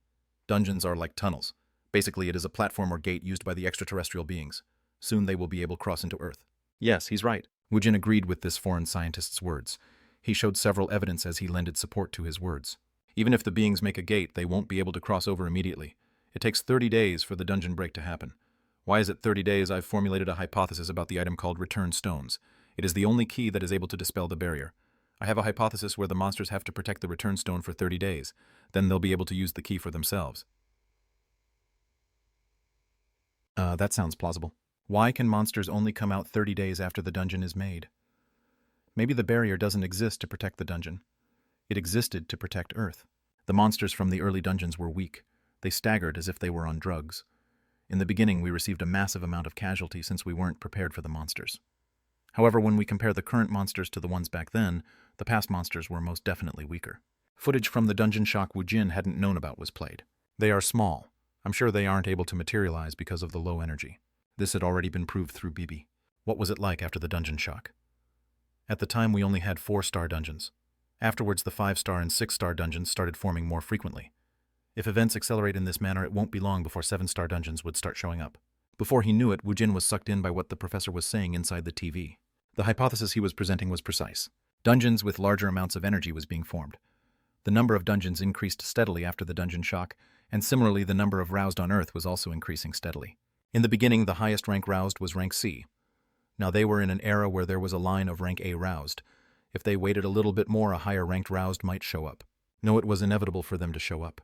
Dungeons are like tunnels. Basically, it is a platform or gate used by the extraterrestrial beings. Soon they will be able to cross into Earth. Yes, he's right. Woojin agreed with this foreign scientist's words. He showed several evidence as he lended support to his words. Even if the beings make a gate, they won't be able to cross over immediately. It takes 30 days for the dungeon break to happen. Why is it 30 days? I've formulated a hypothesis about the item called Return Stones. It is the only key that is able to dispel the barrier. I have a hypothesis where the monsters have to protect the Return Stone for 30 days. Then they'll be able to use the key for themselves. That sounds plausible. Why can monsters only come out 30 days after the dungeon is made? Maybe the barrier doesn't exist to protect the dungeon. It existed to protect Earth. The monsters from the early dungeons were weak. They staggered as if they were on drugs. In the beginning, we received a massive amount of casualty since we weren't prepared for the monsters. However, when we compare the current monsters to the ones back then, the past monsters were most definitely weaker. Footage from the dungeon shock Woojin hadn't known about was played. They are small. I'm sure they aren't able to materialize because of the low energy. This had already been proved through BB. What was it like after the dungeon shock? At the time, we only had 4-star dungeons. Afterwards, the 5-star and 6-star dungeons started forming more frequently. If events accelerate in this manner, it won't be long before 7-star dungeons would start showing up. Before he knew it, Woojin was sucked in by what the professor was saying inside the TV. The hypothesis he was presenting was precise. Dungeons with larger amounts of energy was being formed. The number of dungeons increased steadily after the dungeon shock, and similarly the number of roused on Earth was also increasing steadily. In the beginning, the highest rank roused was rank C. Now they were in an era where there was a line of rank A roused. If they waited a little bit more, a higher ranked roused might show up. No, it was inevitable for them to show up.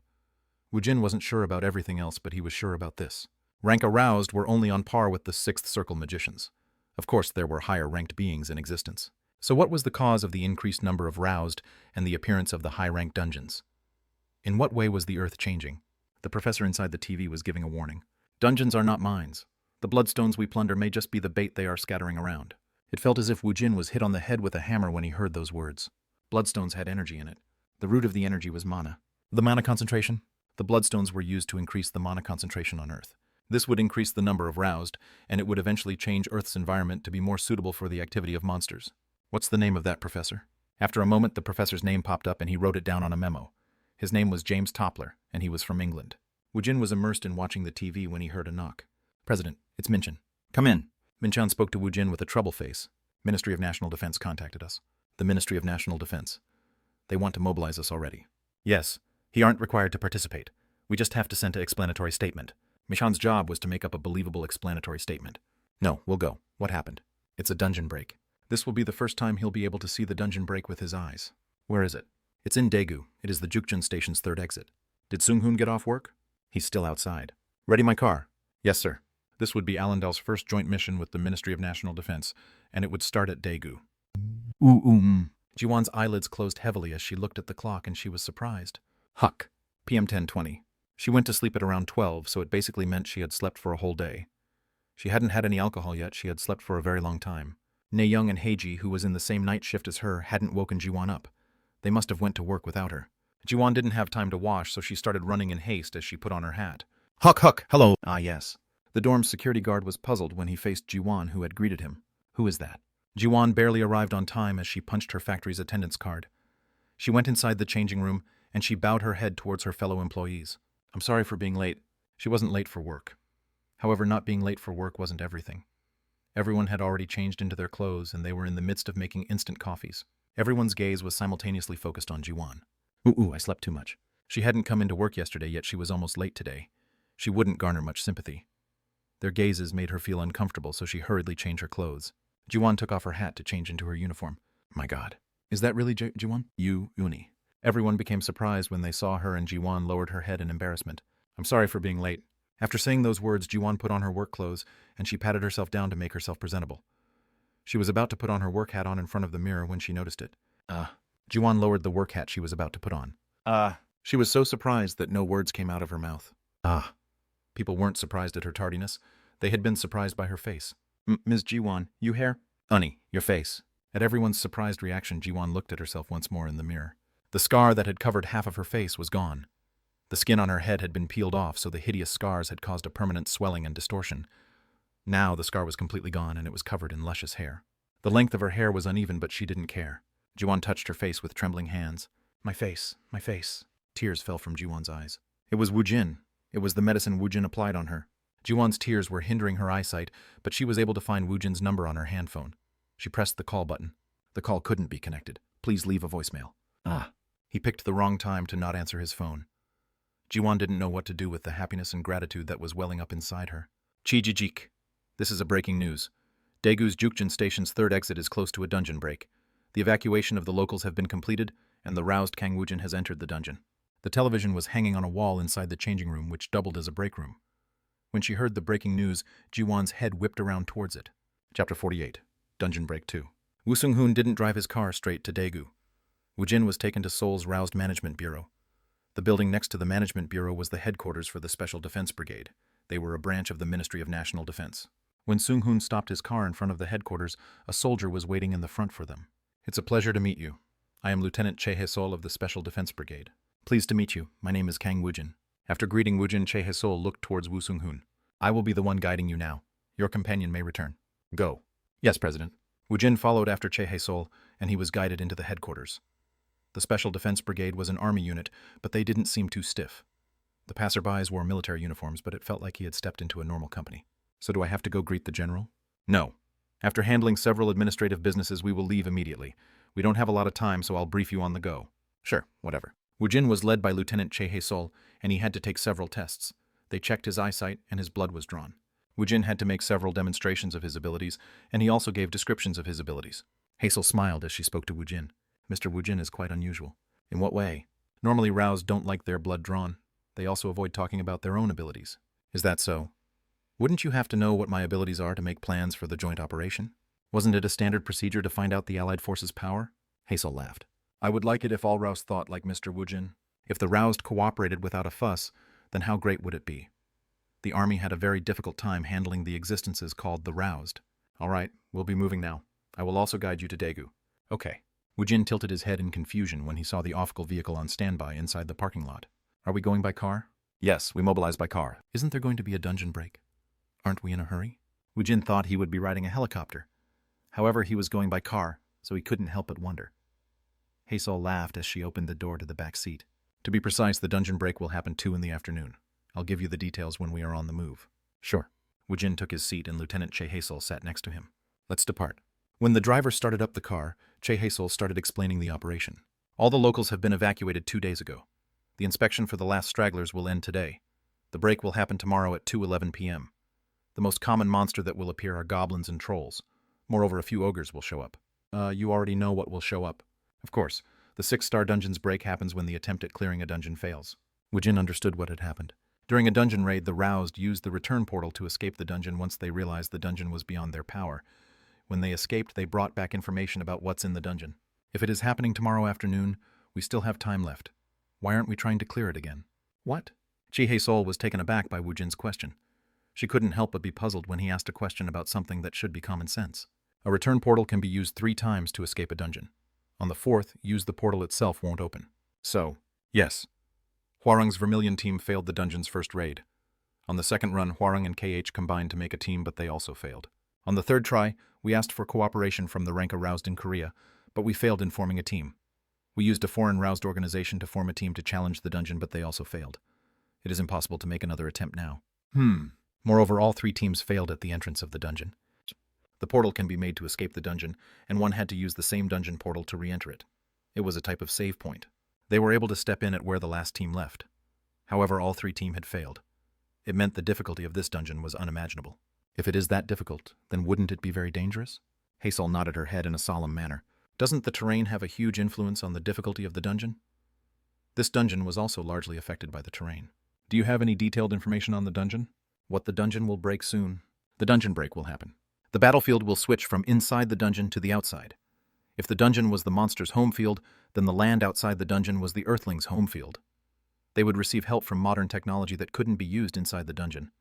Woojin wasn't sure about everything else, but he was sure about this. Rank aroused were only on par with the 6th circle magicians. Of course, there were higher-ranked beings in existence. So what was the cause of the increased number of roused and the appearance of the high-ranked dungeons? In what way was the Earth changing? The professor inside the TV was giving a warning. Dungeons are not mines. The bloodstones we plunder may just be the bait they are scattering around. It felt as if Woojin was hit on the head with a hammer when he heard those words. Bloodstones had energy in it. The root of the energy was mana. The mana concentration? The bloodstones were used to increase the mana concentration on Earth. This would increase the number of roused, and it would eventually change Earth's environment to be more suitable for the activity of monsters. What's the name of that professor? After a moment, the professor's name popped up and he wrote it down on a memo. His name was James Toppler, and he was from England. Woojin was immersed in watching the TV when he heard a knock. President, it's Minchan. Come in. Minchan spoke to Woojin with a troubled face. Ministry of National Defense contacted us. The Ministry of National Defense. They want to mobilize us already. Yes, he aren't required to participate. We just have to send an explanatory statement. Minchan's job was to make up a believable explanatory statement. No, we'll go. What happened? It's a dungeon break. This will be the first time he'll be able to see the dungeon break with his eyes. Where is it? It's in Daegu. It is the Jukjeon Station's 3rd exit. Did Sung-hoon get off work? He's still outside. Ready my car? Yes, sir. This would be Allendale's first joint mission with the Ministry of National Defense, and it would start at Daegu. Jiwon's eyelids closed heavily as she looked at the clock and she was surprised. Huck. PM 10:20. She went to sleep at around 12, so it basically meant she had slept for a whole day. She hadn't had any alcohol yet, she had slept for a very long time. Nae-young and Heiji, who was in the same night shift as her, hadn't woken Jiwon up. They must have went to work without her. Jiwon didn't have time to wash, so she started running in haste as she put on her hat. Huck, hello. Ah, yes. The dorm's security guard was puzzled when he faced Jiwon, who had greeted him. Who is that? Jiwon barely arrived on time as she punched her factory's attendance card. She went inside the changing room, and she bowed her head towards her fellow employees. I'm sorry for being late. She wasn't late for work. However, not being late for work wasn't everything. Everyone had already changed into their clothes, and they were in the midst of making instant coffees. Everyone's gaze was simultaneously focused on Jiwon. I slept too much. She hadn't come into work yesterday, yet she was almost late today. She wouldn't garner much sympathy. Their gazes made her feel uncomfortable, so she hurriedly changed her clothes. Jiwon took off her hat to change into her uniform. My God. Is that really Jiwon? You, Uni. Everyone became surprised when they saw her, and Jiwan lowered her head in embarrassment. I'm sorry for being late. After saying those words, Jiwan put on her work clothes, and she patted herself down to make herself presentable. She was about to put on her work hat in front of the mirror when she noticed it. Jiwan lowered the work hat she was about to put on. She was so surprised that no words came out of her mouth. People weren't surprised at her tardiness. They had been surprised by her face. Ms. Jiwan, you hair? Unnie, your face. At everyone's surprised reaction, Jiwan looked at herself once more in the mirror. The scar that had covered half of her face was gone. The skin on her head had been peeled off, so the hideous scars had caused a permanent swelling and distortion. Now the scar was completely gone, and it was covered in luscious hair. The length of her hair was uneven, but she didn't care. Jiwan touched her face with trembling hands. My face, my face. Tears fell from Jiwan's eyes. It was Woojin. It was the medicine Woojin applied on her. Jiwan's tears were hindering her eyesight, but she was able to find Woojin's number on her handphone. She pressed the call button. The call couldn't be connected. Please leave a voicemail. He picked the wrong time to not answer his phone. Jiwan didn't know what to do with the happiness and gratitude that was welling up inside her. Chijijik. This is a breaking news. Daegu's Jukjin Station's third exit is close to a dungeon break. The evacuation of the locals have been completed, and the roused Kang Woojin has entered the dungeon. The television was hanging on a wall inside the changing room, which doubled as a break room. When she heard the breaking news, Jiwan's head whipped around towards it. Chapter 48. Dungeon Break 2. Woo Sung-hoon didn't drive his car straight to Daegu. Woojin was taken to Seoul's Roused Management Bureau. The building next to the Management Bureau was the headquarters for the Special Defense Brigade. They were a branch of the Ministry of National Defense. When Sung-hoon stopped his car in front of the headquarters, a soldier was waiting in the front for them. It's a pleasure to meet you. I am Lieutenant Che Hae-sol of the Special Defense Brigade. Pleased to meet you. My name is Kang Woojin. After greeting Woojin, Che Hae-sol looked towards Woo Sung-hoon. I will be the one guiding you now. Your companion may return. Go. Yes, President. Woojin followed after Che Hae-sol, and he was guided into the headquarters. The Special Defense Brigade was an army unit, but they didn't seem too stiff. The passerbys wore military uniforms, but it felt like he had stepped into a normal company. So do I have to go greet the general? No. After handling several administrative businesses, we will leave immediately. We don't have a lot of time, so I'll brief you on the go. Sure, whatever. Woojin was led by Lieutenant Che Hae-sol, and he had to take several tests. They checked his eyesight, and his blood was drawn. Woojin had to make several demonstrations of his abilities, and he also gave descriptions of his abilities. Hae-sol smiled as she spoke to Woojin. Mr. Woojin is quite unusual. In what way? Normally roused don't like their blood drawn. They also avoid talking about their own abilities. Is that so? Wouldn't you have to know what my abilities are to make plans for the joint operation? Wasn't it a standard procedure to find out the Allied forces' power? Hae-sol laughed. I would like it if all roused thought like Mr. Woojin. If the roused cooperated without a fuss, then how great would it be? The army had a very difficult time handling the existences called the roused. All right, we'll be moving now. I will also guide you to Daegu. Okay. Woojin tilted his head in confusion when he saw the Ofcal vehicle on standby inside the parking lot. Are we going by car? Yes, we mobilize by car. Isn't there going to be a dungeon break? Aren't we in a hurry? Woojin thought he would be riding a helicopter. However, he was going by car, so he couldn't help but wonder. Hae-sol laughed as she opened the door to the back seat. To be precise, the dungeon break will happen 2 in the afternoon. I'll give you the details when we are on the move. Sure. Woojin took his seat and Lieutenant Che Hae-sol sat next to him. Let's depart. When the driver started up the car, Che Hae-sol started explaining the operation. All the locals have been evacuated 2 days ago. The inspection for the last stragglers will end today. The break will happen tomorrow at 2:11 p.m. The most common monster that will appear are goblins and trolls. Moreover, a few ogres will show up. You already know what will show up. Of course, the 6-star dungeon's break happens when the attempt at clearing a dungeon fails. Woojin understood what had happened. During a dungeon raid, the roused used the return portal to escape the dungeon once they realized the dungeon was beyond their power. When they escaped, they brought back information about what's in the dungeon. If it is happening tomorrow afternoon, we still have time left. Why aren't we trying to clear it again? What? Che Hae-sol was taken aback by Woojin's question. She couldn't help but be puzzled when he asked a question about something that should be common sense. A return portal can be used 3 times to escape a dungeon. On the 4th, the portal itself won't open. So, yes. Hwarung's Vermilion team failed the dungeon's first raid. On the second run, Hwarung and KH combined to make a team, but they also failed. On the 3rd try, we asked for cooperation from the rank aroused in Korea, but we failed in forming a team. We used a foreign roused organization to form a team to challenge the dungeon, but they also failed. It is impossible to make another attempt now. Moreover, all 3 teams failed at the entrance of the dungeon. The portal can be made to escape the dungeon, and one had to use the same dungeon portal to re-enter it. It was a type of save point. They were able to step in at where the last team left. However, all 3 teams had failed. It meant the difficulty of this dungeon was unimaginable. If it is that difficult, then wouldn't it be very dangerous? Hae-sol nodded her head in a solemn manner. Doesn't the terrain have a huge influence on the difficulty of the dungeon? This dungeon was also largely affected by the terrain. Do you have any detailed information on the dungeon? What the dungeon will break soon? The dungeon break will happen. The battlefield will switch from inside the dungeon to the outside. If the dungeon was the monster's home field, then the land outside the dungeon was the Earthlings' home field. They would receive help from modern technology that couldn't be used inside the dungeon.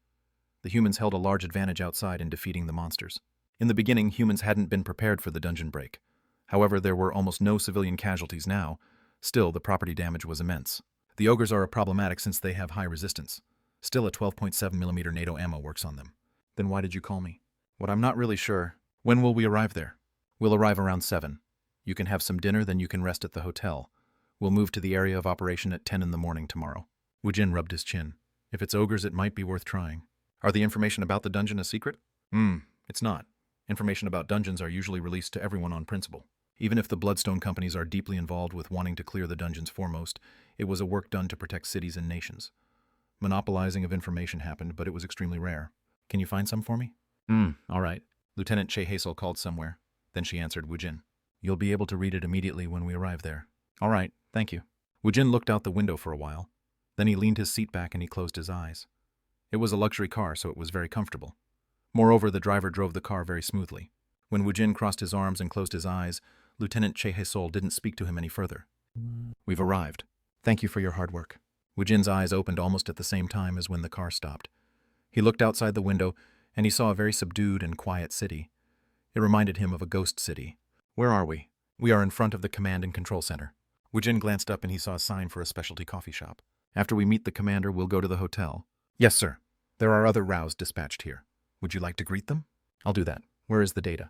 The humans held a large advantage outside in defeating the monsters. In the beginning, humans hadn't been prepared for the dungeon break. However, there were almost no civilian casualties now. Still, the property damage was immense. The ogres are problematic since they have high resistance. Still, a 12.7mm NATO ammo works on them. Then why did you call me? What I'm not really sure. When will we arrive there? We'll arrive around 7. You can have some dinner, then you can rest at the hotel. We'll move to the area of operation at 10 in the morning tomorrow. Woojin rubbed his chin. If it's ogres, it might be worth trying. Are the information about the dungeon a secret? It's not. Information about dungeons are usually released to everyone on principle. Even if the Bloodstone companies are deeply involved with wanting to clear the dungeons foremost, it was a work done to protect cities and nations. Monopolizing of information happened, but it was extremely rare. Can you find some for me? All right. Lieutenant Che Hazel called somewhere. Then she answered Woojin. You'll be able to read it immediately when we arrive there. All right, thank you. Woojin looked out the window for a while. Then he leaned his seat back and he closed his eyes. It was a luxury car, so it was very comfortable. Moreover, the driver drove the car very smoothly. When Woojin crossed his arms and closed his eyes, Lieutenant Che Hazel didn't speak to him any further. We've arrived. Thank you for your hard work. Woojin's eyes opened almost at the same time as when the car stopped. He looked outside the window, and he saw a very subdued and quiet city. It reminded him of a ghost city. Where are we? We are in front of the command and control center. Woojin glanced up and he saw a sign for a specialty coffee shop. After we meet the commander, we'll go to the hotel. Yes, sir. There are other rows dispatched here. Would you like to greet them? I'll do that. Where is the data?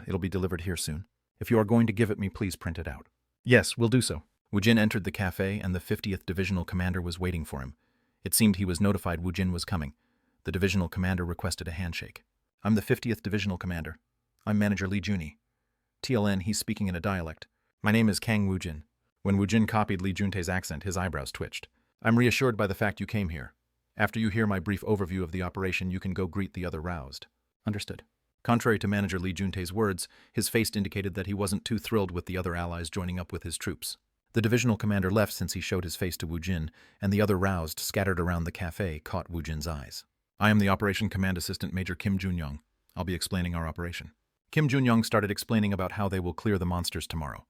It'll be delivered here soon. If you are going to give it me, please print it out. Yes, we'll do so. Woojin entered the cafe and the 50th Divisional Commander was waiting for him. It seemed he was notified Woojin was coming. The Divisional Commander requested a handshake. I'm the 50th Divisional Commander. I'm Manager Lee Junhee. TLN, he's speaking in a dialect. My name is Kang Woojin. When Woojin copied Lee Juntae's accent, his eyebrows twitched. I'm reassured by the fact you came here. After you hear my brief overview of the operation, you can go greet the other roused. Understood. Contrary to Manager Lee Juntae's words, his face indicated that he wasn't too thrilled with the other allies joining up with his troops. The divisional commander left since he showed his face to Woojin, and the other roused scattered around the cafe caught Woojin's eyes. I am the Operation Command Assistant Major Kim Junyoung. I'll be explaining our operation. Kim Junyoung started explaining about how they will clear the monsters tomorrow.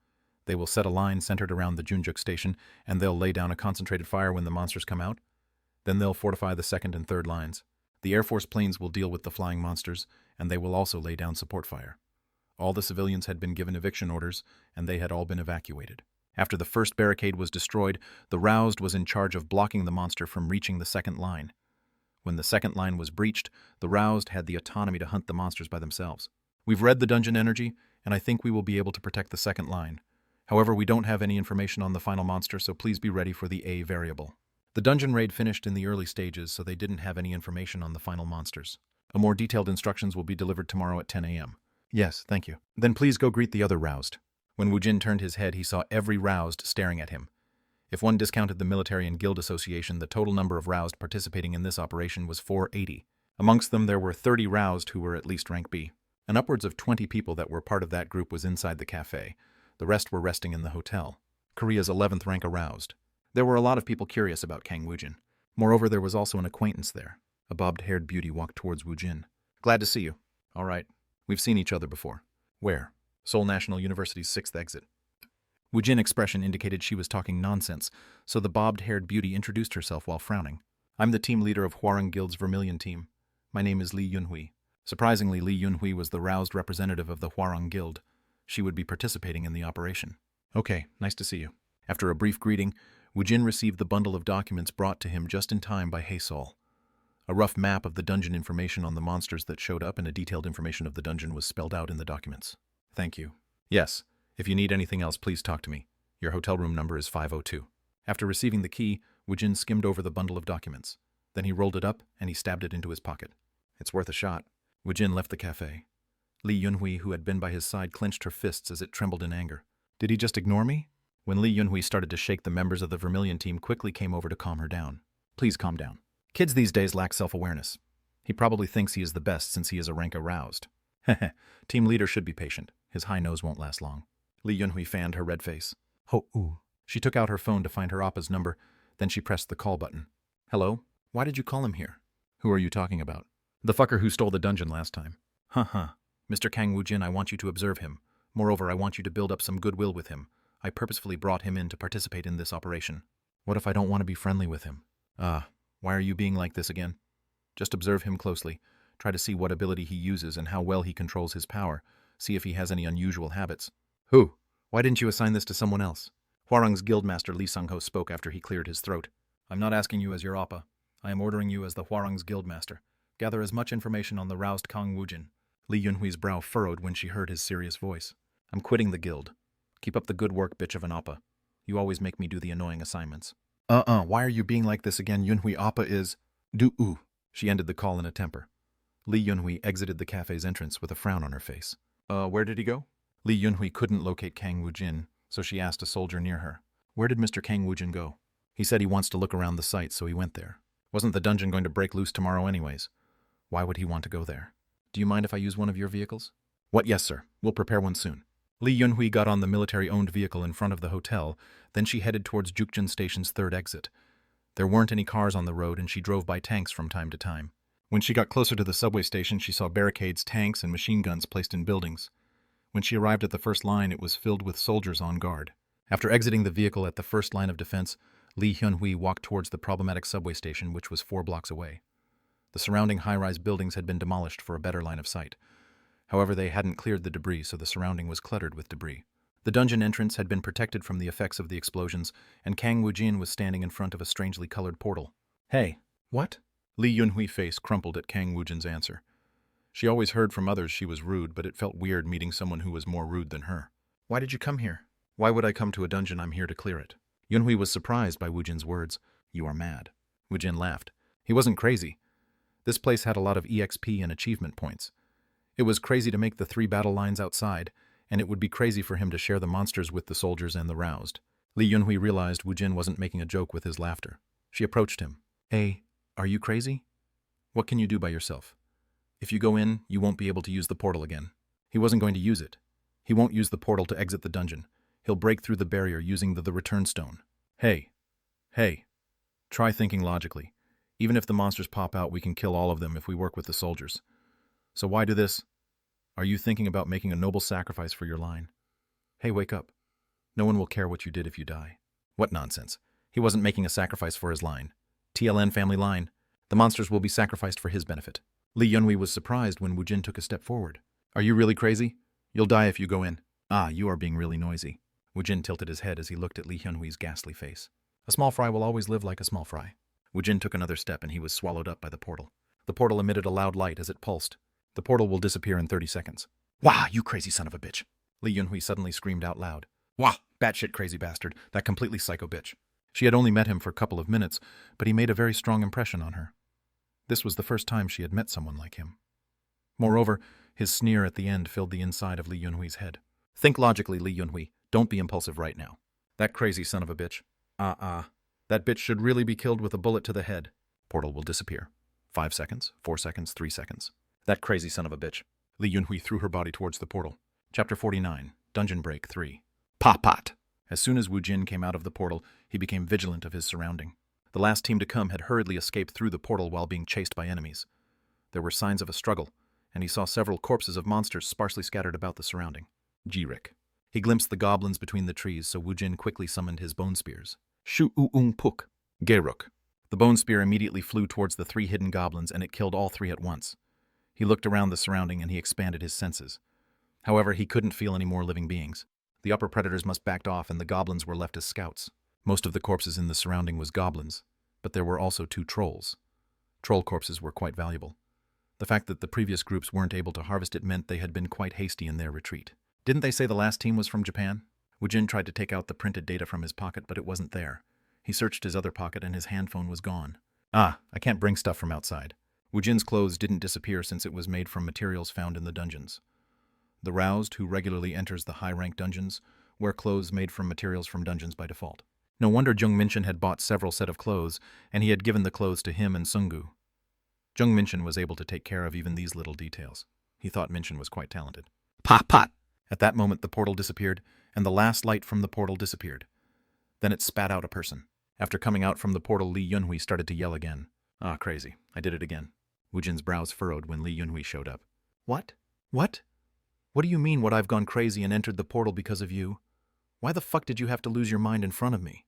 They will set a line centered around the Junjuk station, and they'll lay down a concentrated fire when the monsters come out. Then they'll fortify the second and third lines. The Air Force planes will deal with the flying monsters, and they will also lay down support fire. All the civilians had been given eviction orders, and they had all been evacuated. After the first barricade was destroyed, the roused was in charge of blocking the monster from reaching the second line. When the second line was breached, the roused had the autonomy to hunt the monsters by themselves. We've read the dungeon energy, and I think we will be able to protect the second line. However, we don't have any information on the final monster, so please be ready for the A variable. The dungeon raid finished in the early stages, so they didn't have any information on the final monsters. A more detailed instructions will be delivered tomorrow at 10 a.m. Yes, thank you. Then please go greet the other roused. When Woojin turned his head, he saw every roused staring at him. If one discounted the military and guild association, the total number of roused participating in this operation was 480. Amongst them, there were 30 roused who were at least rank B. And upwards of 20 people that were part of that group was inside the cafe. The rest were resting in the hotel. Korea's 11th rank aroused. There were a lot of people curious about Kang Woojin. Moreover, there was also an acquaintance there. A bobbed-haired beauty walked towards Woojin. Glad to see you. All right. We've seen each other before. Where? Seoul National University's 6th exit. Woojin's expression indicated she was talking nonsense, so the bobbed-haired beauty introduced herself while frowning. I'm the team leader of Hwarang Guild's Vermilion team. My name is Lee Yunhui. Surprisingly, Lee Yunhui was the roused representative of the Hwarang Guild. She would be participating in the operation. Okay, nice to see you. After a brief greeting, Woojin received the bundle of documents brought to him just in time by Hazel. A rough map of the dungeon information on the monsters that showed up and a detailed information of the dungeon was spelled out in the documents. Thank you. Yes, if you need anything else, please talk to me. Your hotel room number is 502. After receiving the key, Woojin skimmed over the bundle of documents. Then he rolled it up and he stabbed it into his pocket. It's worth a shot. Woojin left the cafe. Lee Yunhui, who had been by his side, clenched her fists as it trembled in anger. Did he just ignore me? When Lee Yunhui started to shake, the members of the Vermilion team quickly came over to calm her down. Please calm down. Kids these days lack self-awareness. He probably thinks he is the best since he is a rank aroused. Heh. Team leader should be patient. His high nose won't last long. Lee Yunhui fanned her red face. Ho-ooh. She took out her phone to find her Appa's number, then she pressed the call button. Hello? Why did you call him here? Who are you talking about? The fucker who stole the dungeon last time. Mr. Kang Woojin, I want you to observe him. Moreover, I want you to build up some goodwill with him. I purposefully brought him in to participate in this operation. What if I don't want to be friendly with him? Why are you being like this again? Just observe him closely. Try to see what ability he uses and how well he controls his power. See if he has any unusual habits. Who? Why didn't you assign this to someone else? Hwarung's guildmaster Lee Sung-ho spoke after he cleared his throat. I'm not asking you as your Appa. I am ordering you as the Hwarung's guildmaster. Gather as much information on the roused Kang Woojin. Li Yunhui's brow furrowed when she heard his serious voice. I'm quitting the guild. Keep up the good work, bitch of an Appa. You always make me do the annoying assignments. Why are you being like this again? Yunhui Appa is... Do-oo. She ended the call in a temper. Li Yunhui exited the cafe's entrance with a frown on her face. Where did he go? Li Yunhui couldn't locate Kang Woojin, so she asked a soldier near her. Where did Mr. Kang Woojin go? He said he wants to look around the site, so he went there. Wasn't the dungeon going to break loose tomorrow anyways? Why would he want to go there? Do you mind if I use one of your vehicles? What? Yes, sir. We'll prepare one soon. Li Yunhui got on the military-owned vehicle in front of the hotel, then she headed towards Jukjin Station's third exit. There weren't any cars on the road, and she drove by tanks from time to time. When she got closer to the subway station, she saw barricades, tanks, and machine guns placed in buildings. When she arrived at the first line, it was filled with soldiers on guard. After exiting the vehicle at the first line of defense, Li Yunhui walked towards the problematic subway station, which was 4 blocks away. The surrounding high-rise buildings had been demolished for a better line of sight. However, they hadn't cleared the debris, so the surrounding was cluttered with debris. The dungeon entrance had been protected from the effects of the explosions, and Kang Woojin was standing in front of a strangely colored portal. Hey, what? Li Yunhui's face crumpled at Kang Woojin's answer. She always heard from others she was rude, but it felt weird meeting someone who was more rude than her. Why did you come here? Why would I come to a dungeon? I'm here to clear it. Yunhui was surprised by Woojin's words. You are mad. Woojin laughed. He wasn't crazy. This place had a lot of EXP and achievement points. It was crazy to make the 3 battle lines outside, and it would be crazy for him to share the monsters with the soldiers and the roused. Li Yunhui realized Woojin wasn't making a joke with his laughter. She approached him. Hey, are you crazy? What can you do by yourself? If you go in, you won't be able to use the portal again. He wasn't going to use it. He won't use the portal to exit the dungeon. He'll break through the barrier using the return stone. Hey. Try thinking logically. Even if the monsters pop out, we can kill all of them if we work with the soldiers. So why do this? Are you thinking about making a noble sacrifice for your line? Hey, wake up. No one will care what you did if you die. What nonsense. He wasn't making a sacrifice for his line. TLN family line. The monsters will be sacrificed for his benefit. Li Yunhui was surprised when Woojin took a step forward. Are you really crazy? You'll die if you go in. You are being really noisy. Woojin tilted his head as he looked at Li Yunhui's ghastly face. A small fry will always live like a small fry. Woojin took another step and he was swallowed up by the portal. The portal emitted a loud light as it pulsed. The portal will disappear in 30 seconds. Wah, you crazy son of a bitch. Li Yunhui suddenly screamed out loud. Wah, batshit crazy bastard, that completely psycho bitch. She had only met him for a couple of minutes, but he made a very strong impression on her. This was the first time she had met someone like him. Moreover, his sneer at the end filled the inside of Li Yunhui's head. Think logically, Li Yunhui. Don't be impulsive right now. That crazy son of a bitch. That bitch should really be killed with a bullet to the head. Portal will disappear. 5 seconds, 4 seconds, 3 seconds. That crazy son of a bitch. Li Yunhui threw her body towards the portal. Chapter 49, Dungeon Break 3. Pot. As soon as Woojin came out of the portal, he became vigilant of his surrounding. The last team to come had hurriedly escaped through the portal while being chased by enemies. There were signs of a struggle, and he saw several corpses of monsters sparsely scattered about the surrounding. Jirik. He glimpsed the goblins between the trees, so Woojin quickly summoned his bone spears. Shu-u-ung puk. Geruk. The bone spear immediately flew towards the 3 hidden goblins, and it killed all 3 at once. He looked around the surrounding, and he expanded his senses. However, he couldn't feel any more living beings. The upper predators must backed off, and the goblins were left as scouts. Most of the corpses in the surrounding was goblins, but there were also 2 trolls. Troll corpses were quite valuable. The fact that the previous groups weren't able to harvest it meant they had been quite hasty in their retreat. Didn't they say the last team was from Japan? Woojin tried to take out the printed data from his pocket, but it wasn't there. He searched his other pocket and his handphone was gone. I can't bring stuff from outside. Woojin's clothes didn't disappear since it was made from materials found in the dungeons. The roused, who regularly enters the high-rank dungeons, wear clothes made from materials from dungeons by default. No wonder Jung Minshin had bought several set of clothes, and he had given the clothes to him and Sungu. Jung Minshin was able to take care of even these little details. He thought Minshin was quite talented. Pot! At that moment the portal disappeared, and the last light from the portal disappeared. Then it spat out a person. After coming out from the portal, Li Yunhui started to yell again. Ah, crazy. I did it again. Woojin's brows furrowed when Li Yunhui showed up. What? What? What do you mean what I've gone crazy and entered the portal because of you? Why the fuck did you have to lose your mind in front of me?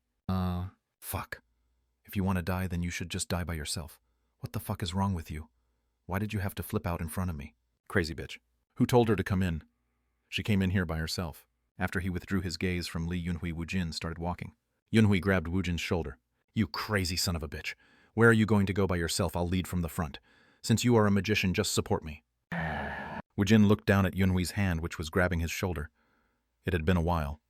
Fuck. If you want to die, then you should just die by yourself. What the fuck is wrong with you? Why did you have to flip out in front of me? Crazy bitch. Who told her to come in? She came in here by herself. After he withdrew his gaze from Li Yunhui, Woojin started walking. Yunhui grabbed Woojin's shoulder. You crazy son of a bitch. Where are you going to go by yourself? I'll lead from the front. Since you are a magician, just support me. Woojin looked down at Yunhui's hand, which was grabbing his shoulder. It had been a while.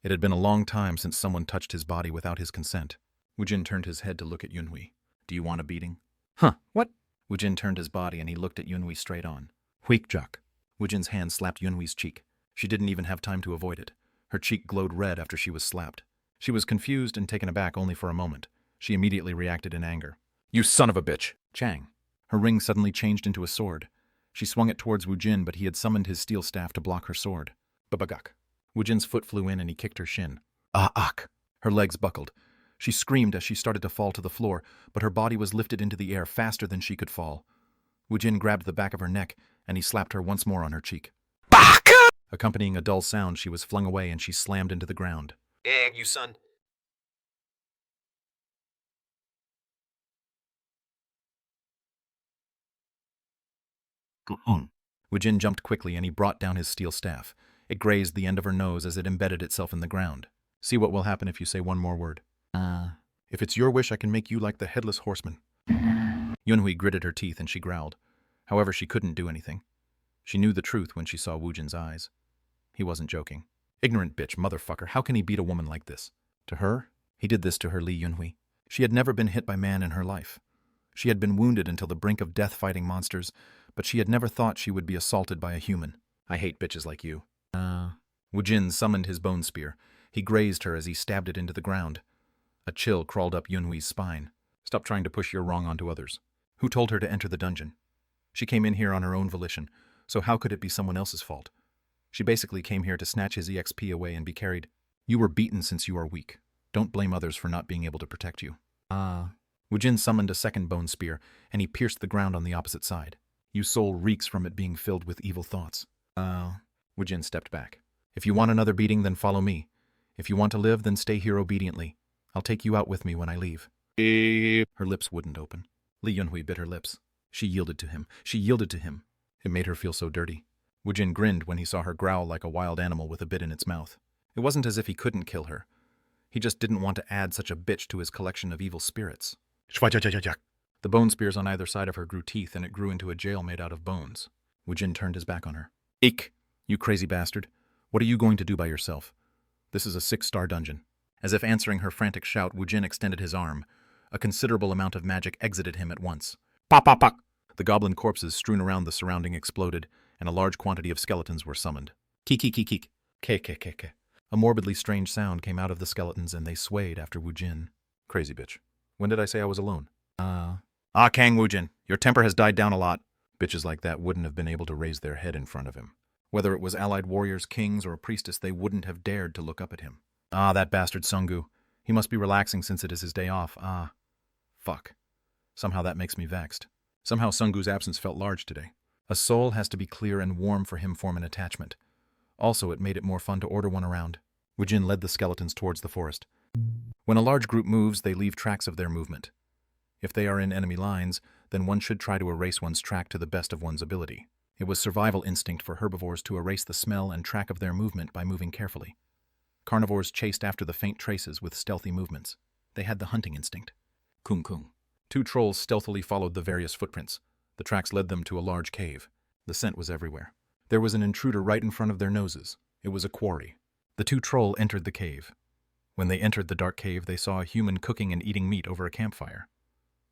It had been a long time since someone touched his body without his consent. Woojin turned his head to look at Yunhui. Do you want a beating? Huh, what? Woojin turned his body and he looked at Yunhui straight on. Weak Jock. Woojin's hand slapped Yunhui's cheek. She didn't even have time to avoid it. Her cheek glowed red after she was slapped. She was confused and taken aback only for a moment. She immediately reacted in anger. You son of a bitch! Chang. Her ring suddenly changed into a sword. She swung it towards Woojin, but he had summoned his steel staff to block her sword. Babagak. Woojin's foot flew in and he kicked her shin. Ah-ak! Her legs buckled. She screamed as she started to fall to the floor, but her body was lifted into the air faster than she could fall. Woojin grabbed the back of her neck, and he slapped her once more on her cheek. Baka! Accompanying a dull sound, she was flung away and she slammed into the ground. You son. Woojin jumped quickly and he brought down his steel staff. It grazed the end of her nose as it embedded itself in the ground. See what will happen if you say one more word. If it's your wish, I can make you like the headless horseman. Yunhui gritted her teeth and she growled. However, she couldn't do anything. She knew the truth when she saw Woojin's eyes. He wasn't joking. Ignorant bitch, motherfucker, how can he beat a woman like this? To her? He did this to her, Li Yunhui. She had never been hit by man in her life. She had been wounded until the brink of death fighting monsters, but she had never thought she would be assaulted by a human. I hate bitches like you. Woojin summoned his bone spear. He grazed her as he stabbed it into the ground. A chill crawled up Yunhui's spine. Stop trying to push your wrong onto others. Who told her to enter the dungeon? She came in here on her own volition, so how could it be someone else's fault? She basically came here to snatch his EXP away and be carried. You were beaten since you are weak. Don't blame others for not being able to protect you. Woojin summoned a second bone spear, and he pierced the ground on the opposite side. Your soul reeks from it being filled with evil thoughts. Woojin stepped back. If you want another beating, then follow me. If you want to live, then stay here obediently. I'll take you out with me when I leave. Her lips wouldn't open. Li Yunhui bit her lips. She yielded to him. She yielded to him. It made her feel so dirty. Woojin grinned when he saw her growl like a wild animal with a bit in its mouth. It wasn't as if he couldn't kill her. He just didn't want to add such a bitch to his collection of evil spirits. The bone spears on either side of her grew teeth, and it grew into a jail made out of bones. Woojin turned his back on her. Eek! You crazy bastard. What are you going to do by yourself? This is a 6-star dungeon. As if answering her frantic shout, Woojin extended his arm. A considerable amount of magic exited him at once. Pop, pop, pop! The goblin corpses strewn around the surrounding exploded, and a large quantity of skeletons were summoned. Keek, keek, keek, keek. Ke. A morbidly strange sound came out of the skeletons, and they swayed after Woojin. Crazy bitch. When did I say I was alone? Kang Woojin, your temper has died down a lot. Bitches like that wouldn't have been able to raise their head in front of him. Whether it was allied warriors, kings, or a priestess, they wouldn't have dared to look up at him. That bastard Sungu. He must be relaxing since it is his day off. Fuck. Somehow that makes me vexed. Somehow Sungu's absence felt large today. A soul has to be clear and warm for him form an attachment. Also, it made it more fun to order one around. Woojin led the skeletons towards the forest. When a large group moves, they leave tracks of their movement. If they are in enemy lines, then one should try to erase one's track to the best of one's ability. It was survival instinct for herbivores to erase the smell and track of their movement by moving carefully. Carnivores chased after the faint traces with stealthy movements. They had the hunting instinct. Kung kung. 2 trolls stealthily followed the various footprints. The tracks led them to a large cave. The scent was everywhere. There was an intruder right in front of their noses. It was a quarry. The 2 trolls entered the cave. When they entered the dark cave, they saw a human cooking and eating meat over a campfire.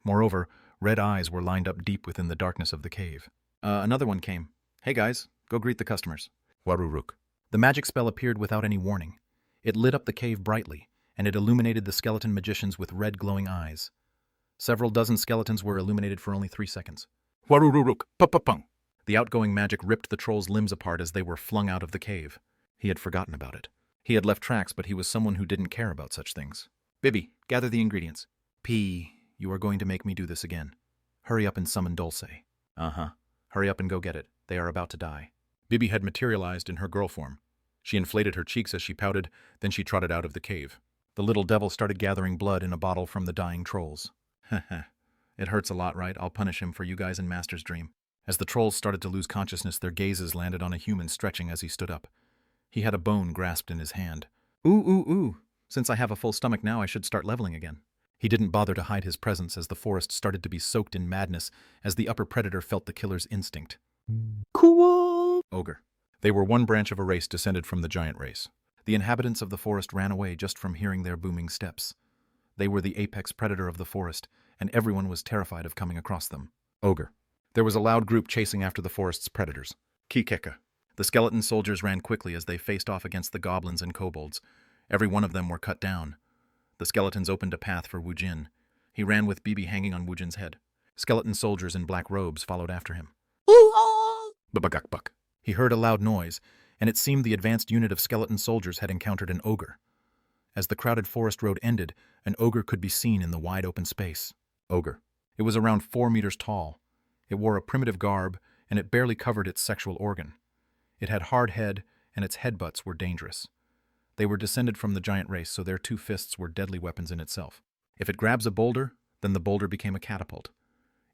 Moreover, red eyes were lined up deep within the darkness of the cave. Another one came. Hey guys, go greet the customers. Waruruk. The magic spell appeared without any warning. It lit up the cave brightly, and it illuminated the skeleton magicians with red glowing eyes. Several dozen skeletons were illuminated for only 3 seconds. Waruruk, pa-pa-pung. The outgoing magic ripped the troll's limbs apart as they were flung out of the cave. He had forgotten about it. He had left tracks, but he was someone who didn't care about such things. Bibby, gather the ingredients. P, you are going to make me do this again. Hurry up and summon Dulce. Uh-huh. Hurry up and go get it. They are about to die. Bibby had materialized in her girl form. She inflated her cheeks as she pouted, then she trotted out of the cave. The little devil started gathering blood in a bottle from the dying trolls. Heh. It hurts a lot, right? I'll punish him for you guys in Master's dream. As the trolls started to lose consciousness, their gazes landed on a human stretching as he stood up. He had a bone grasped in his hand. Ooh. Since I have a full stomach now, I should start leveling again. He didn't bother to hide his presence as the forest started to be soaked in madness as the upper predator felt the killer's instinct. Cool. Ogre. They were one branch of a race descended from the giant race. The inhabitants of the forest ran away just from hearing their booming steps. They were the apex predator of the forest, and everyone was terrified of coming across them. Ogre. There was a loud group chasing after the forest's predators. Kikeka. The skeleton soldiers ran quickly as they faced off against the goblins and kobolds. Every one of them were cut down. The skeletons opened a path for Woojin. He ran with Bibi hanging on Woojin's head. Skeleton soldiers in black robes followed after him. Bubagakbuk. He heard a loud noise, and it seemed the advanced unit of skeleton soldiers had encountered an ogre. As the crowded forest road ended, an ogre could be seen in the wide open space. Ogre. It was around 4 meters tall. It wore a primitive garb, and it barely covered its sexual organ. It had hard head, and its headbutts were dangerous. They were descended from the giant race, so their 2 fists were deadly weapons in itself. If it grabs a boulder, then the boulder became a catapult.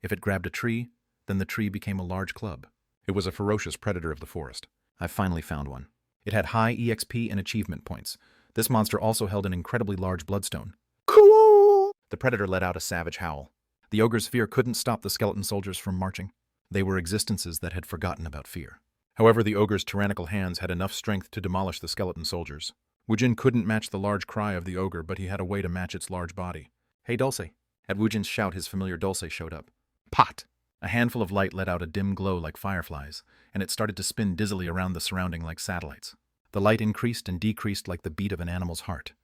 If it grabbed a tree, then the tree became a large club. It was a ferocious predator of the forest. I finally found one. It had high EXP and achievement points. This monster also held an incredibly large bloodstone. Cool! The predator let out a savage howl. The ogre's fear couldn't stop the skeleton soldiers from marching. They were existences that had forgotten about fear. However, the ogre's tyrannical hands had enough strength to demolish the skeleton soldiers. Woojin couldn't match the large cry of the ogre, but he had a way to match its large body. Hey, Dulce. At Woojin's shout, his familiar Dulce showed up. Pot! A handful of light let out a dim glow like fireflies, and it started to spin dizzily around the surrounding like satellites. The light increased and decreased like the beat of an animal's heart.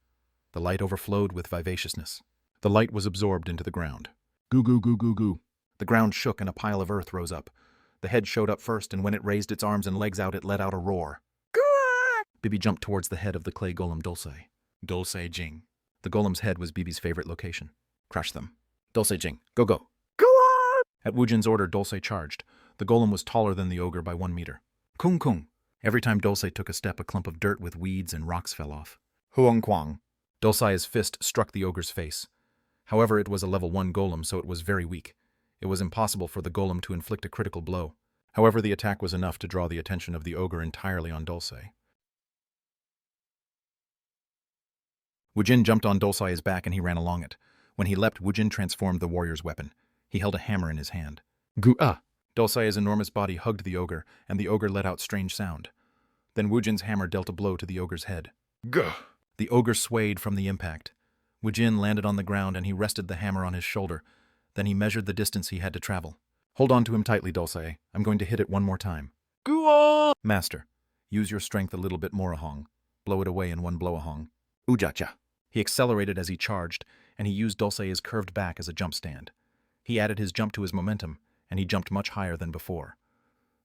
The light overflowed with vivaciousness. The light was absorbed into the ground. Goo goo goo goo goo. The ground shook and a pile of earth rose up. The head showed up first, and when it raised its arms and legs out, it let out a roar. Bibi jumped towards the head of the clay golem Dulce. Dulce Jing. The golem's head was Bibi's favorite location. Crush them. Dulce Jing. Go. Go on! At Woojin's order, Dulce charged. The golem was taller than the ogre by 1 meter. Kung kung. Every time Dulce took a step, a clump of dirt with weeds and rocks fell off. Huang quang. Dulce's fist struck the ogre's face. However, it was a level 1 golem, so it was very weak. It was impossible for the golem to inflict a critical blow. However, the attack was enough to draw the attention of the ogre entirely on Dulce. Woojin jumped on Dulce's back and he ran along it. When he leapt, Woojin transformed the warrior's weapon. He held a hammer in his hand. Gu-ah! Dulce's enormous body hugged the ogre, and the ogre let out strange sound. Then Woojin's hammer dealt a blow to the ogre's head. Gah! The ogre swayed from the impact. Woojin landed on the ground and he rested the hammer on his shoulder. Then he measured the distance he had to travel. Hold on to him tightly, Dulce. I'm going to hit it one more time. Gu-ah! Master, use your strength a little bit more, Ahong. Blow it away in one blow, Ahong. Ujacha. He accelerated as he charged, and he used Dulce's curved back as a jump stand. He added his jump to his momentum, and he jumped much higher than before.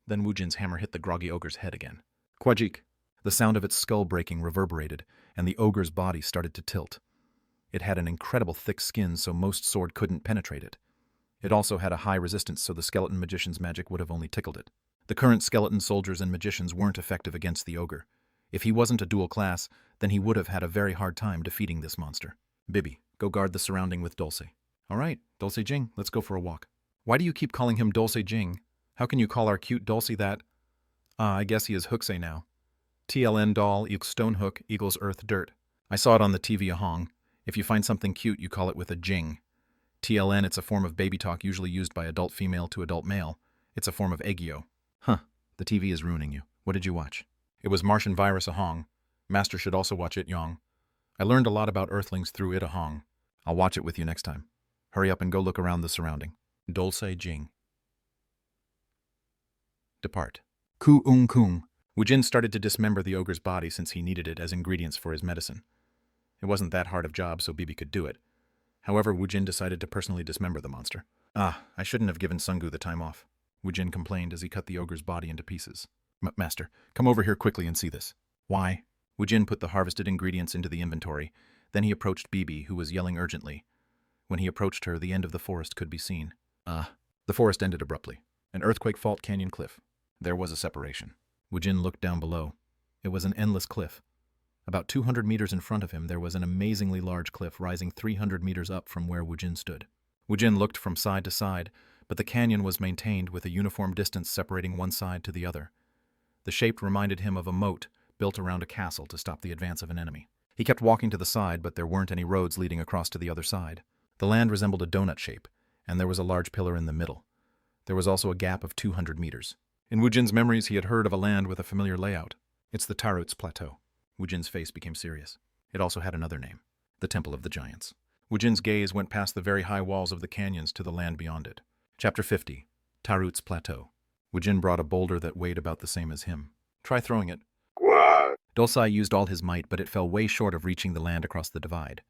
Then Woojin's hammer hit the groggy ogre's head again. Kwajik. The sound of its skull breaking reverberated, and the ogre's body started to tilt. It had an incredible thick skin, so most sword couldn't penetrate it. It also had a high resistance, so the skeleton magician's magic would have only tickled it. The current skeleton soldiers and magicians weren't effective against the ogre. If he wasn't a dual class, then he would have had a very hard time defeating this monster. Bibi, go guard the surrounding with Dulce. All right, Dulce Jing, let's go for a walk. Why do you keep calling him Dulce Jing? How can you call our cute Dulce that? I guess he is Hookse now. TLN doll equals stone hook equals earth dirt. I saw it on the TV Ahong. If you find something cute, you call it with a jing. TLN, it's a form of baby talk usually used by adult female to adult male. It's a form of eggio. Huh, the TV is ruining you. What did you watch? It was Martian Virus Ahong. Master should also watch it, Yong. I learned a lot about Earthlings through it, Ahong. I'll watch it with you next time. Hurry up and go look around the surrounding. Dulce Jing. Depart. Ku-ung kung. Woojin started to dismember the ogre's body since he needed it as ingredients for his medicine. It wasn't that hard of a job, so Bibi could do it. However, Woojin decided to personally dismember the monster. I shouldn't have given Sungu the time off, Woojin complained as he cut the ogre's body into pieces. Master, come over here quickly and see this. Why? Woojin put the harvested ingredients into the inventory. Then he approached Bibi, who was yelling urgently. When he approached her, the end of the forest could be seen. The forest ended abruptly. An earthquake fault canyon cliff. There was a separation. Woojin looked down below. It was an endless cliff. About 200 meters in front of him, there was an amazingly large cliff rising 300 meters up from where Woojin stood. Woojin looked from side to side, but the canyon was maintained with a uniform distance separating one side to the other. The shape reminded him of a moat built around a castle to stop the advance of an enemy. He kept walking to the side, but there weren't any roads leading across to the other side. The land resembled a donut shape, and there was a large pillar in the middle. There was also a gap of 200 meters. In Woojin's memories, he had heard of a land with a familiar layout. It's the Tarut's Plateau. Woojin's face became serious. It also had another name, the Temple of the Giants. Woojin's gaze went past the very high walls of the canyons to the land beyond it. Chapter 50. Tarut's Plateau. Woojin brought a boulder that weighed about the same as him. Try throwing it. Dolsai used all his might, but it fell way short of reaching the land across the divide.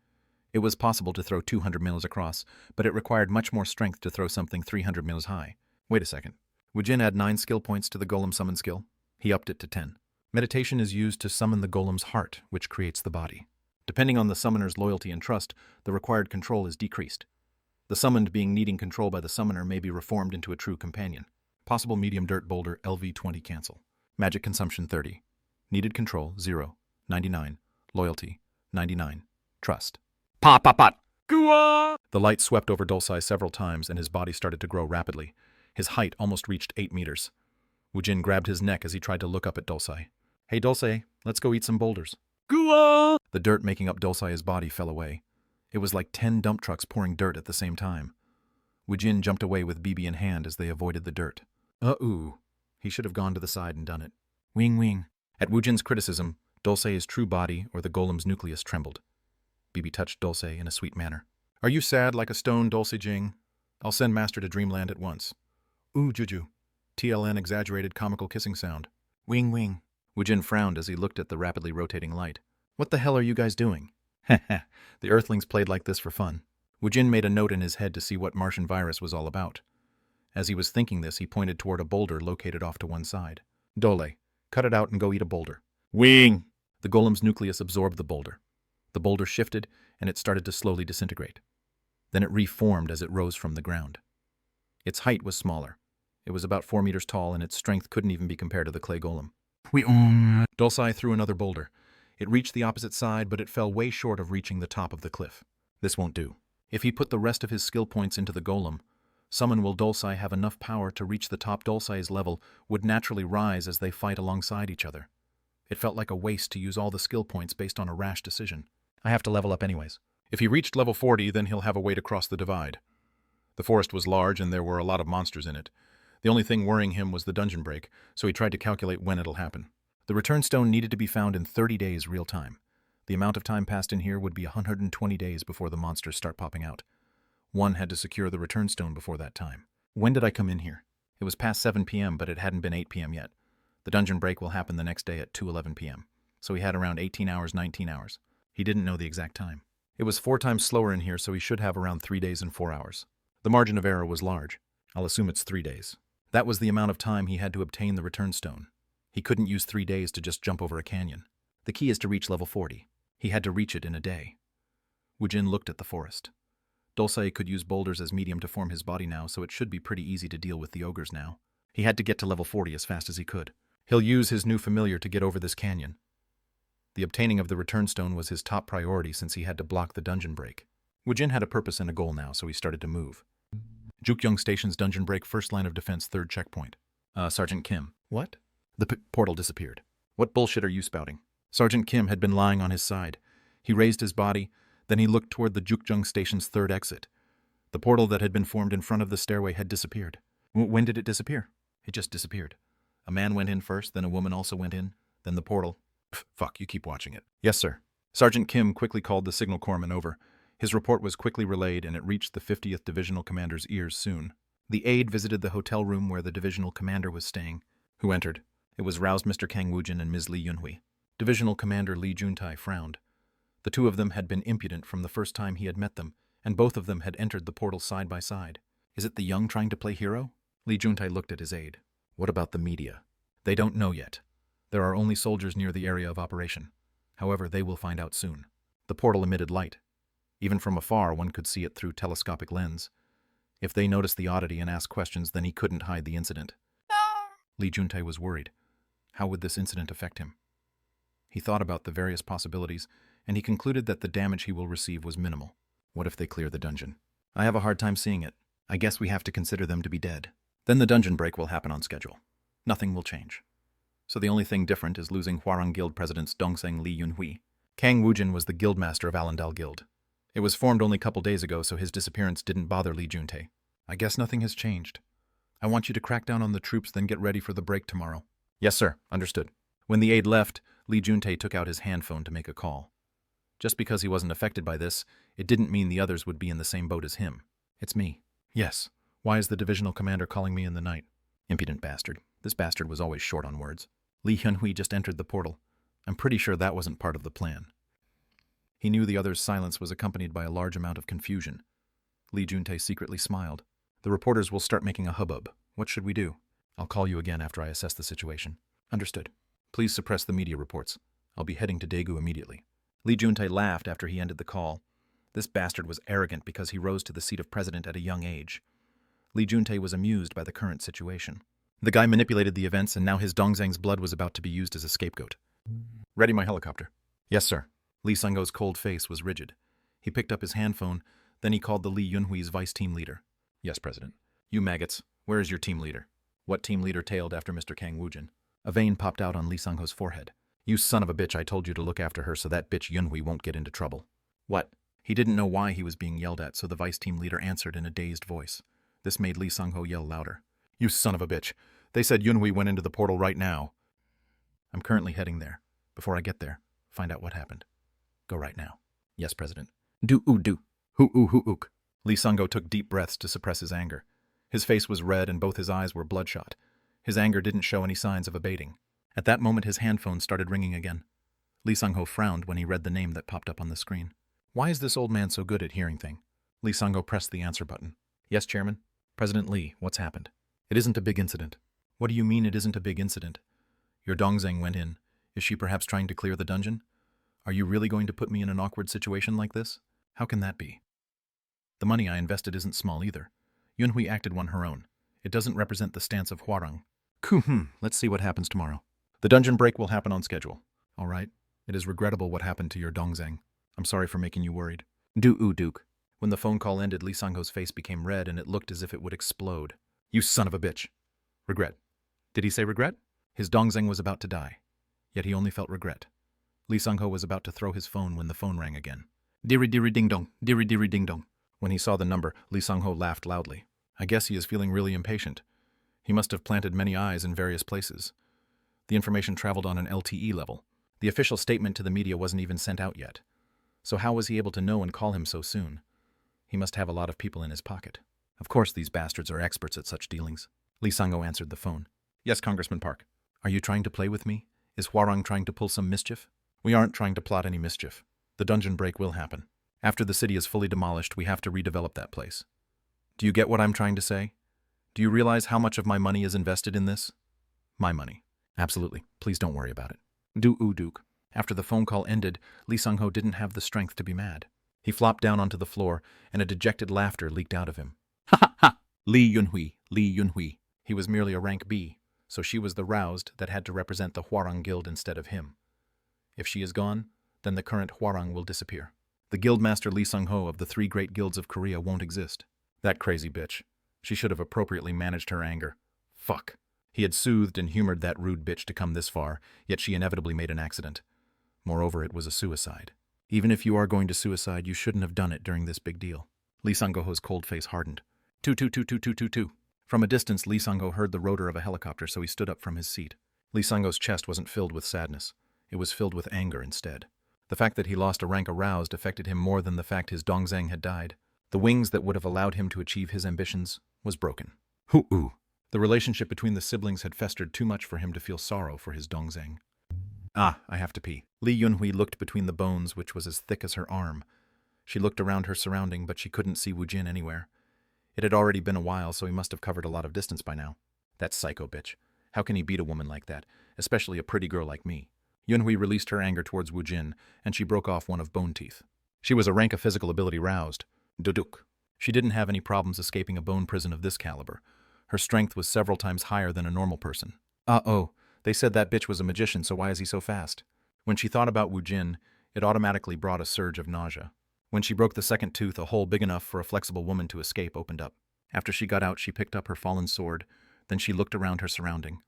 It was possible to throw 200 miles across, but it required much more strength to throw something 300 miles high. Wait a second. Woojin add 9 skill points to the golem summon skill. He upped it to 10. Meditation is used to summon the golem's heart, which creates the body. Depending on the summoner's loyalty and trust, the required control is decreased. The summoned being needing control by the summoner may be reformed into a true companion. Possible medium dirt boulder LV20 cancel. Magic consumption 30. Needed control 0. 99. Loyalty 99. Trust. Pop. The light swept over Dolsai several times and his body started to grow rapidly. His height almost reached 8 meters. Woojin grabbed his neck as he tried to look up at Dolsai. Hey Dolsai, let's go eat some boulders. The dirt making up Dolsai's body fell away. It was like 10 dump trucks pouring dirt at the same time. Woojin jumped away with Bibi in hand as they avoided the dirt. He should have gone to the side and done it. Wing. At Woojin's criticism, Dolsai's true body or the golem's nucleus trembled. Bibi touched Dolsai in a sweet manner. Are you sad like a stone, Dolsai Jing? I'll send Master to Dreamland at once. Juju. TLN exaggerated comical kissing sound. Wing. Woojin frowned as he looked at the rapidly rotating light. What the hell are you guys doing? The Earthlings played like this for fun. Woojin made a note in his head to see what Martian virus was all about. As he was thinking this, he pointed toward a boulder located off to one side. Dole, cut it out and go eat a boulder. Wing! The golem's nucleus absorbed the boulder. The boulder shifted, and it started to slowly disintegrate. Then it reformed as it rose from the ground. Its height was smaller. It was about 4 meters tall, and its strength couldn't even be compared to the clay golem. Dolsai threw another boulder. It reached the opposite side, but it fell way short of reaching the top of the cliff. This won't do. If he put the rest of his skill points into the golem, summon will Dolsai have enough power to reach the top. Dolsai's level would naturally rise as they fight alongside each other. It felt like a waste to use all the skill points based on a rash decision. I have to level up anyways. If he reached level 40, then he'll have a way to cross the divide. The forest was large and there were a lot of monsters in it. The only thing worrying him was the dungeon break, so he tried to calculate when it'll happen. The return stone needed to be found in 30 days real time. The amount of time passed in here would be 120 days before the monsters start popping out. One had to secure the return stone before that time. When did I come in here? It was past 7 p.m., but it hadn't been 8 p.m. yet. The dungeon break will happen the next day at 2:11 p.m., so he had around 18 hours, 19 hours. He didn't know the exact time. It was 4 times slower in here, so he should have around 3 days and 4 hours. The margin of error was large. I'll assume it's 3 days. That was the amount of time he had to obtain the return stone. He couldn't use 3 days to just jump over a canyon. The key is to reach level 40. He had to reach it in a day. Woojin looked at the forest. Dolsai could use boulders as medium to form his body now, so it should be pretty easy to deal with the ogres now. He had to get to level 40 as fast as he could. He'll use his new familiar to get over this canyon. The obtaining of the return stone was his top priority since he had to block the dungeon break. Woojin had a purpose and a goal now, so he started to move. Jukyung Station's dungeon break, first line of defense, 3rd checkpoint. Sergeant Kim. What? The portal disappeared. What bullshit are you spouting? Sergeant Kim had been lying on his side. He raised his body, then he looked toward the Jukyung Station's 3rd exit. The portal that had been formed in front of the stairway had disappeared. When did it disappear? It just disappeared. A man went in first, then a woman also went in, then the portal. Fuck, you keep watching it. Yes, sir. Sergeant Kim quickly called the signal corpsman over. His report was quickly relayed, and it reached the 50th Divisional Commander's ears soon. The aide visited the hotel room where the Divisional Commander was staying. Who entered? It was roused Mr. Kang Woojin and Ms. Lee Yunhui. Divisional Commander Lee Juntai frowned. The two of them had been impudent from the first time he had met them, and both of them had entered the portal side by side. Is it the young trying to play hero? Lee Juntai looked at his aide. What about the media? They don't know yet. There are only soldiers near the area of operation. However, they will find out soon. The portal emitted light. Even from afar, one could see it through telescopic lens. If they noticed the oddity and asked questions, then he couldn't hide the incident. Li Juntae was worried. How would this incident affect him? He thought about the various possibilities, and he concluded that the damage he will receive was minimal. What if they clear the dungeon? I have a hard time seeing it. I guess we have to consider them to be dead. Then the dungeon break will happen on schedule. Nothing will change. So the only thing different is losing Hwarang Guild Presidents Dongseng Li Yunhui. Kang Woojin was the guildmaster of Allendale Guild. It was formed only a couple days ago, so his disappearance didn't bother Li Juntae. I guess nothing has changed. I want you to crack down on the troops, then get ready for the break tomorrow. Yes, sir. Understood. When the aide left, Li Juntae took out his handphone to make a call. Just because he wasn't affected by this, it didn't mean the others would be in the same boat as him. It's me. Yes. Why is the divisional commander calling me in the night? Impudent bastard. This bastard was always short on words. Li Yunhui just entered the portal. I'm pretty sure that wasn't part of the plan. He knew the other's silence was accompanied by a large amount of confusion. Li Juntae secretly smiled. The reporters will start making a hubbub. What should we do? I'll call you again after I assess the situation. Understood. Please suppress the media reports. I'll be heading to Daegu immediately. Li Juntae laughed after he ended the call. This bastard was arrogant because he rose to the seat of president at a young age. Li Juntae was amused by the current situation. The guy manipulated the events, and now his Dongzhang's blood was about to be used as a scapegoat. Ready my helicopter. Yes, sir. Li Sungho's cold face was rigid. He picked up his handphone, then he called the Li Yunhui's vice team leader. Yes, President. You maggots, where is your team leader? What team leader tailed after Mr. Kang Woojin? A vein popped out on Li Sungho's forehead. You son of a bitch, I told you to look after her so that bitch Yunhui won't get into trouble. What? He didn't know why he was being yelled at, so the vice team leader answered in a dazed voice. This made Li Sungho yell louder. You son of a bitch. They said Yunhui went into the portal right now. I'm currently heading there. Before I get there, find out what happened. Go right now. Yes, President. Do. Hu-ook. Li Sungho took deep breaths to suppress his anger. His face was red and both his eyes were bloodshot. His anger didn't show any signs of abating. At that moment, his handphone started ringing again. Li Sungho frowned when he read the name that popped up on the screen. Why is this old man so good at hearing things? Li Sungho pressed the answer button. Yes, Chairman. President Li, what's happened? It isn't a big incident. What do you mean it isn't a big incident? Your Dongzhang went in. Is she perhaps trying to clear the dungeon? Are you really going to put me in an awkward situation like this? How can that be? The money I invested isn't small either. Yunhui acted on her own. It doesn't represent the stance of Hwarang. Let's see what happens tomorrow. The dungeon break will happen on schedule. All right. It is regrettable what happened to your Dongzhang. I'm sorry for making you worried. Duke. When the phone call ended, Li Sungho's face became red and it looked as if it would explode. You son of a bitch. Regret. Did he say regret? His Dongzhang was about to die. Yet he only felt regret. Li Sungho was about to throw his phone when the phone rang again. Deary ding dong, deary ding dong. When he saw the number, Li Sungho laughed loudly. I guess he is feeling really impatient. He must have planted many eyes in various places. The information traveled on an LTE level. The official statement to the media wasn't even sent out yet. So how was he able to know and call him so soon? He must have a lot of people in his pocket. Of course these bastards are experts at such dealings. Li Sungho answered the phone. Yes, Congressman Park. Are you trying to play with me? Is Hwarang trying to pull some mischief? We aren't trying to plot any mischief. The dungeon break will happen. After the city is fully demolished, we have to redevelop that place. Do you get what I'm trying to say? Do you realize how much of my money is invested in this? My money. Absolutely. Please don't worry about it. Duke. After the phone call ended, Li Sungho didn't have the strength to be mad. He flopped down onto the floor, and a dejected laughter leaked out of him. Ha! Li Yunhui. He was merely a rank B, so she was the roused that had to represent the Hwarang Guild instead of him. If she is gone, then the current Hwarang will disappear. The Guildmaster Li Sungho of the 3 great guilds of Korea won't exist. That crazy bitch. She should have appropriately managed her anger. Fuck. He had soothed and humored that rude bitch to come this far, yet she inevitably made an accident. Moreover, it was a suicide. Even if you are going to suicide, you shouldn't have done it during this big deal. Li Sungho's cold face hardened. Two. From a distance, Li Sungho heard the rotor of a helicopter, so he stood up from his seat. Li Sungho's chest wasn't filled with sadness. It was filled with anger instead. The fact that he lost a rank aroused affected him more than the fact his Dongzhang had died. The wings that would have allowed him to achieve his ambitions was broken. Hoo-oo. The relationship between the siblings had festered too much for him to feel sorrow for his Dongzhang. I have to pee. Li Yunhui looked between the bones, which was as thick as her arm. She looked around her surrounding, but she couldn't see Woojin anywhere. It had already been a while, so he must have covered a lot of distance by now. That psycho bitch. How can he beat a woman like that, especially a pretty girl like me? Yunhui released her anger towards Woojin, and she broke off one of bone teeth. She was a rank of physical ability roused. Duduk. She didn't have any problems escaping a bone prison of this caliber. Her strength was several times higher than a normal person. Uh-oh, they said that bitch was a magician, so why is he so fast? When she thought about Woojin, it automatically brought a surge of nausea. When she broke the second tooth, a hole big enough for a flexible woman to escape opened up. After she got out, she picked up her fallen sword. Then she looked around her surrounding.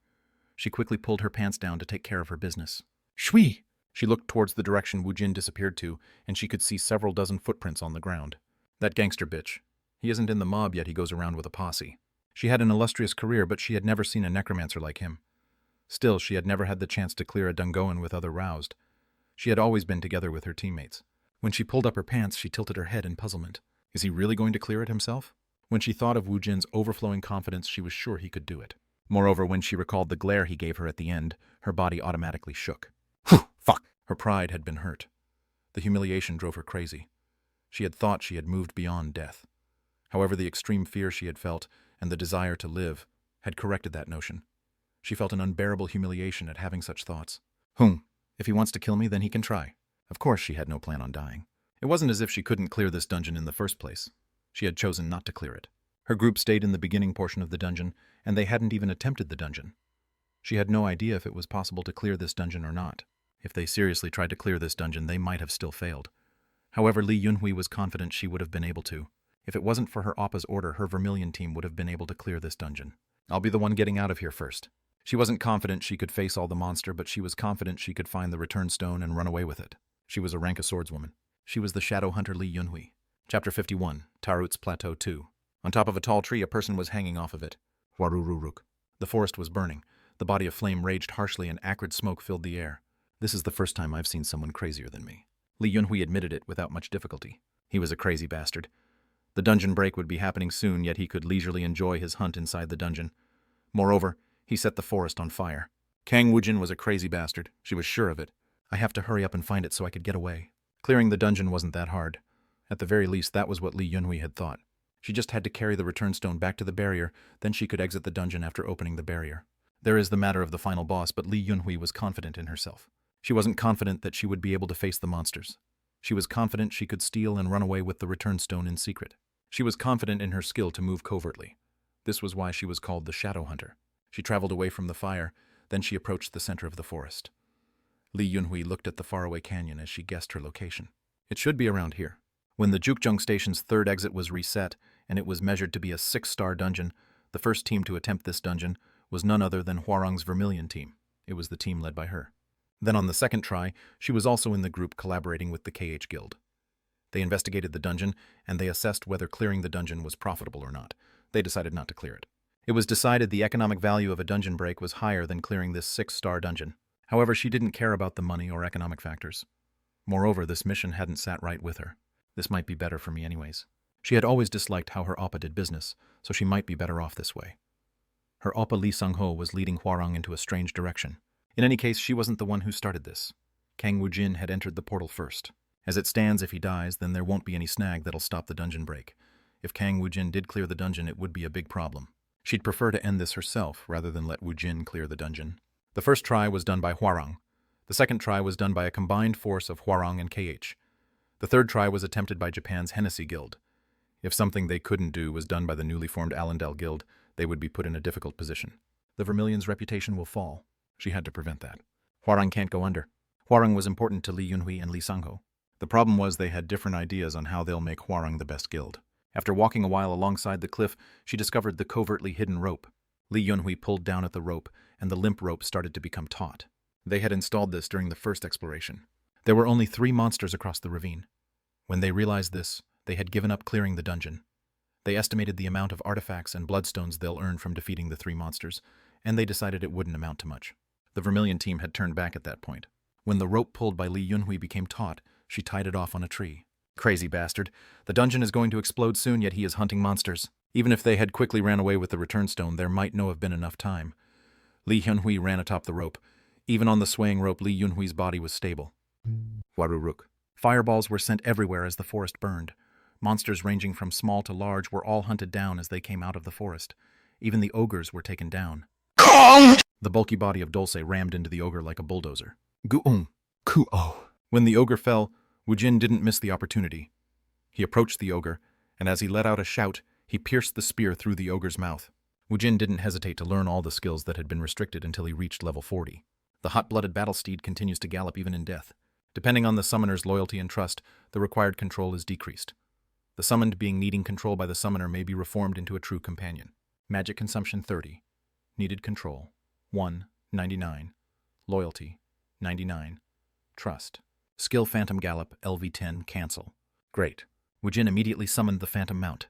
She quickly pulled her pants down to take care of her business. Shui! She looked towards the direction Woojin disappeared to, and she could see several dozen footprints on the ground. That gangster bitch. He isn't in the mob yet, he goes around with a posse. She had an illustrious career, but she had never seen a necromancer like him. Still, she had never had the chance to clear a dungoan with other roused. She had always been together with her teammates. When she pulled up her pants, she tilted her head in puzzlement. Is he really going to clear it himself? When she thought of Woojin's overflowing confidence, she was sure he could do it. Moreover, when she recalled the glare he gave her at the end, her body automatically shook. Whew, fuck! Her pride had been hurt. The humiliation drove her crazy. She had thought she had moved beyond death. However, the extreme fear she had felt, and the desire to live, had corrected that notion. She felt an unbearable humiliation at having such thoughts. If he wants to kill me, then he can try. Of course, she had no plan on dying. It wasn't as if she couldn't clear this dungeon in the first place. She had chosen not to clear it. Her group stayed in the beginning portion of the dungeon, and they hadn't even attempted the dungeon. She had no idea if it was possible to clear this dungeon or not. If they seriously tried to clear this dungeon, they might have still failed. However, Li Yunhui was confident she would have been able to. If it wasn't for her Appa's order, her Vermilion team would have been able to clear this dungeon. I'll be the one getting out of here first. She wasn't confident she could face all the monster, but she was confident she could find the return stone and run away with it. She was a rank of swordswoman. She was the shadow hunter Li Yunhui. Chapter 51, Tarut's Plateau 2. On top of a tall tree, a person was hanging off of it. Warururuk. The forest was burning. The body of flame raged harshly and acrid smoke filled the air. This is the first time I've seen someone crazier than me. Li Yunhui admitted it without much difficulty. He was a crazy bastard. The dungeon break would be happening soon, yet he could leisurely enjoy his hunt inside the dungeon. Moreover, he set the forest on fire. Kang Woojin was a crazy bastard. She was sure of it. I have to hurry up and find it so I could get away. Clearing the dungeon wasn't that hard. At the very least, that was what Li Yunhui had thought. She just had to carry the return stone back to the barrier, then she could exit the dungeon after opening the barrier. There is the matter of the final boss, but Li Yunhui was confident in herself. She wasn't confident that she would be able to face the monsters. She was confident she could steal and run away with the return stone in secret. She was confident in her skill to move covertly. This was why she was called the Shadow Hunter. She traveled away from the fire, then she approached the center of the forest. Li Yunhui looked at the faraway canyon as she guessed her location. It should be around here. When the Jukjung Station's third exit was reset, and it was measured to be a 6-star dungeon, the first team to attempt this dungeon was none other than Hwarang's Vermilion team. It was the team led by her. Then on the second try, she was also in the group collaborating with the KH Guild. They investigated the dungeon, and they assessed whether clearing the dungeon was profitable or not. They decided not to clear it. It was decided the economic value of a dungeon break was higher than clearing this 6-star dungeon. However, she didn't care about the money or economic factors. Moreover, this mission hadn't sat right with her. This might be better for me anyways. She had always disliked how her Appa did business, so she might be better off this way. Her Appa Li Sang-ho was leading Hwarang into a strange direction. In any case, she wasn't the one who started this. Kang Woojin had entered the portal first. As it stands, if he dies, then there won't be any snag that'll stop the dungeon break. If Kang Woojin did clear the dungeon, it would be a big problem. She'd prefer to end this herself rather than let Woojin clear the dungeon. The first try was done by Hwarang. The second try was done by a combined force of Hwarang and KH. The third try was attempted by Japan's Hennessy Guild. If something they couldn't do was done by the newly formed Allendale Guild, they would be put in a difficult position. The Vermilion's reputation will fall. She had to prevent that. Hwarang can't go under. Hwarang was important to Li Yunhui and Li Sang-ho. The problem was they had different ideas on how they'll make Hwarang the best guild. After walking a while alongside the cliff, she discovered the covertly hidden rope. Li Yunhui pulled down at the rope, and the limp rope started to become taut. They had installed this during the first exploration. There were only 3 monsters across the ravine. When they realized this, they had given up clearing the dungeon. They estimated the amount of artifacts and bloodstones they'll earn from defeating the 3 monsters, and they decided it wouldn't amount to much. The Vermilion team had turned back at that point. When the rope pulled by Li Yunhui became taut, she tied it off on a tree. Crazy bastard. The dungeon is going to explode soon, yet he is hunting monsters. Even if they had quickly ran away with the return stone, there might not have been enough time. Li Yunhui ran atop the rope. Even on the swaying rope, Li Yunhui's body was stable. Waruruk. Fireballs were sent everywhere as the forest burned. Monsters ranging from small to large were all hunted down as they came out of the forest. Even the ogres were taken down. The bulky body of Dulce rammed into the ogre like a bulldozer. Gu'ung, Ku'o. When the ogre fell, Woojin didn't miss the opportunity. He approached the ogre, and as he let out a shout, he pierced the spear through the ogre's mouth. Woojin didn't hesitate to learn all the skills that had been restricted until he reached level 40. The hot-blooded battle steed continues to gallop even in death. Depending on the summoner's loyalty and trust, the required control is decreased. The summoned being needing control by the summoner may be reformed into a true companion. Magic consumption 30. Needed control 1, 99. Loyalty 99. Trust. Skill Phantom Gallop, LV10, cancel. Great. Woojin immediately summoned the Phantom Mount.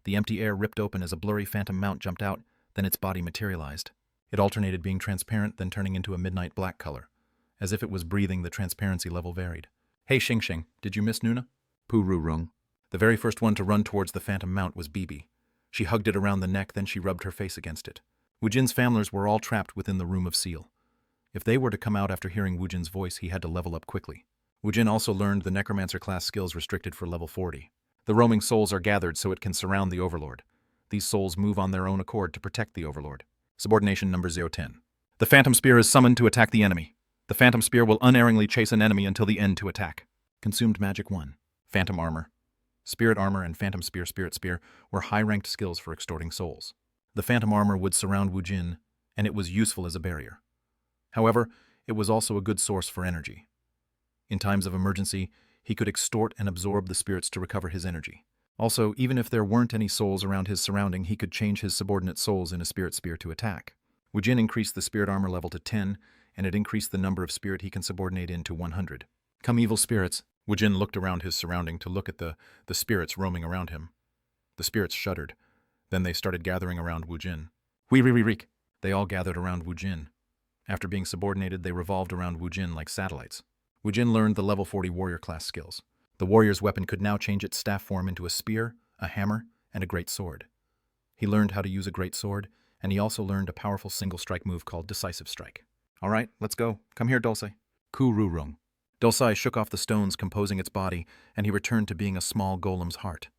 The empty air ripped open as a blurry Phantom Mount jumped out, then its body materialized. It alternated being transparent, then turning into a midnight black color. As if it was breathing, the transparency level varied. Hey Xing, did you miss Nuna? Pururung. The very first one to run towards the Phantom Mount was Bibi. She hugged it around the neck, then she rubbed her face against it. Woojin's familers were all trapped within the Room of Seal. If they were to come out after hearing Woojin's voice, he had to level up quickly. Woojin also learned the Necromancer class skills restricted for level 40. The roaming souls are gathered so it can surround the Overlord. These souls move on their own accord to protect the Overlord. Subordination number 010. The Phantom Spear is summoned to attack the enemy. The Phantom Spear will unerringly chase an enemy until the end to attack. Consumed Magic 1. Phantom Armor. Spirit Armor and Phantom Spear Spirit Spear were high-ranked skills for extorting souls. The Phantom Armor would surround Woojin, and it was useful as a barrier. However, it was also a good source for energy. In times of emergency, he could extort and absorb the spirits to recover his energy. Also, even if there weren't any souls around his surrounding, he could change his subordinate souls in a Spirit Spear to attack. Woojin increased the Spirit Armor level to 10, and it increased the number of spirit he can subordinate in to 100. Come evil spirits. Woojin looked around his surrounding to look at the spirits roaming around him. The spirits shuddered. Then they started gathering around Woojin. Wee-ree-ree-reek. They all gathered around Woojin. After being subordinated, they revolved around Woojin like satellites. Woojin learned the level 40 warrior class skills. The warrior's weapon could now change its staff form into a spear, a hammer, and a great sword. He learned how to use a great sword, and he also learned a powerful single strike move called Decisive Strike. All right, let's go. Come here, Dulce. Kururung. Dulce shook off the stones composing its body, and he returned to being a small golem's heart.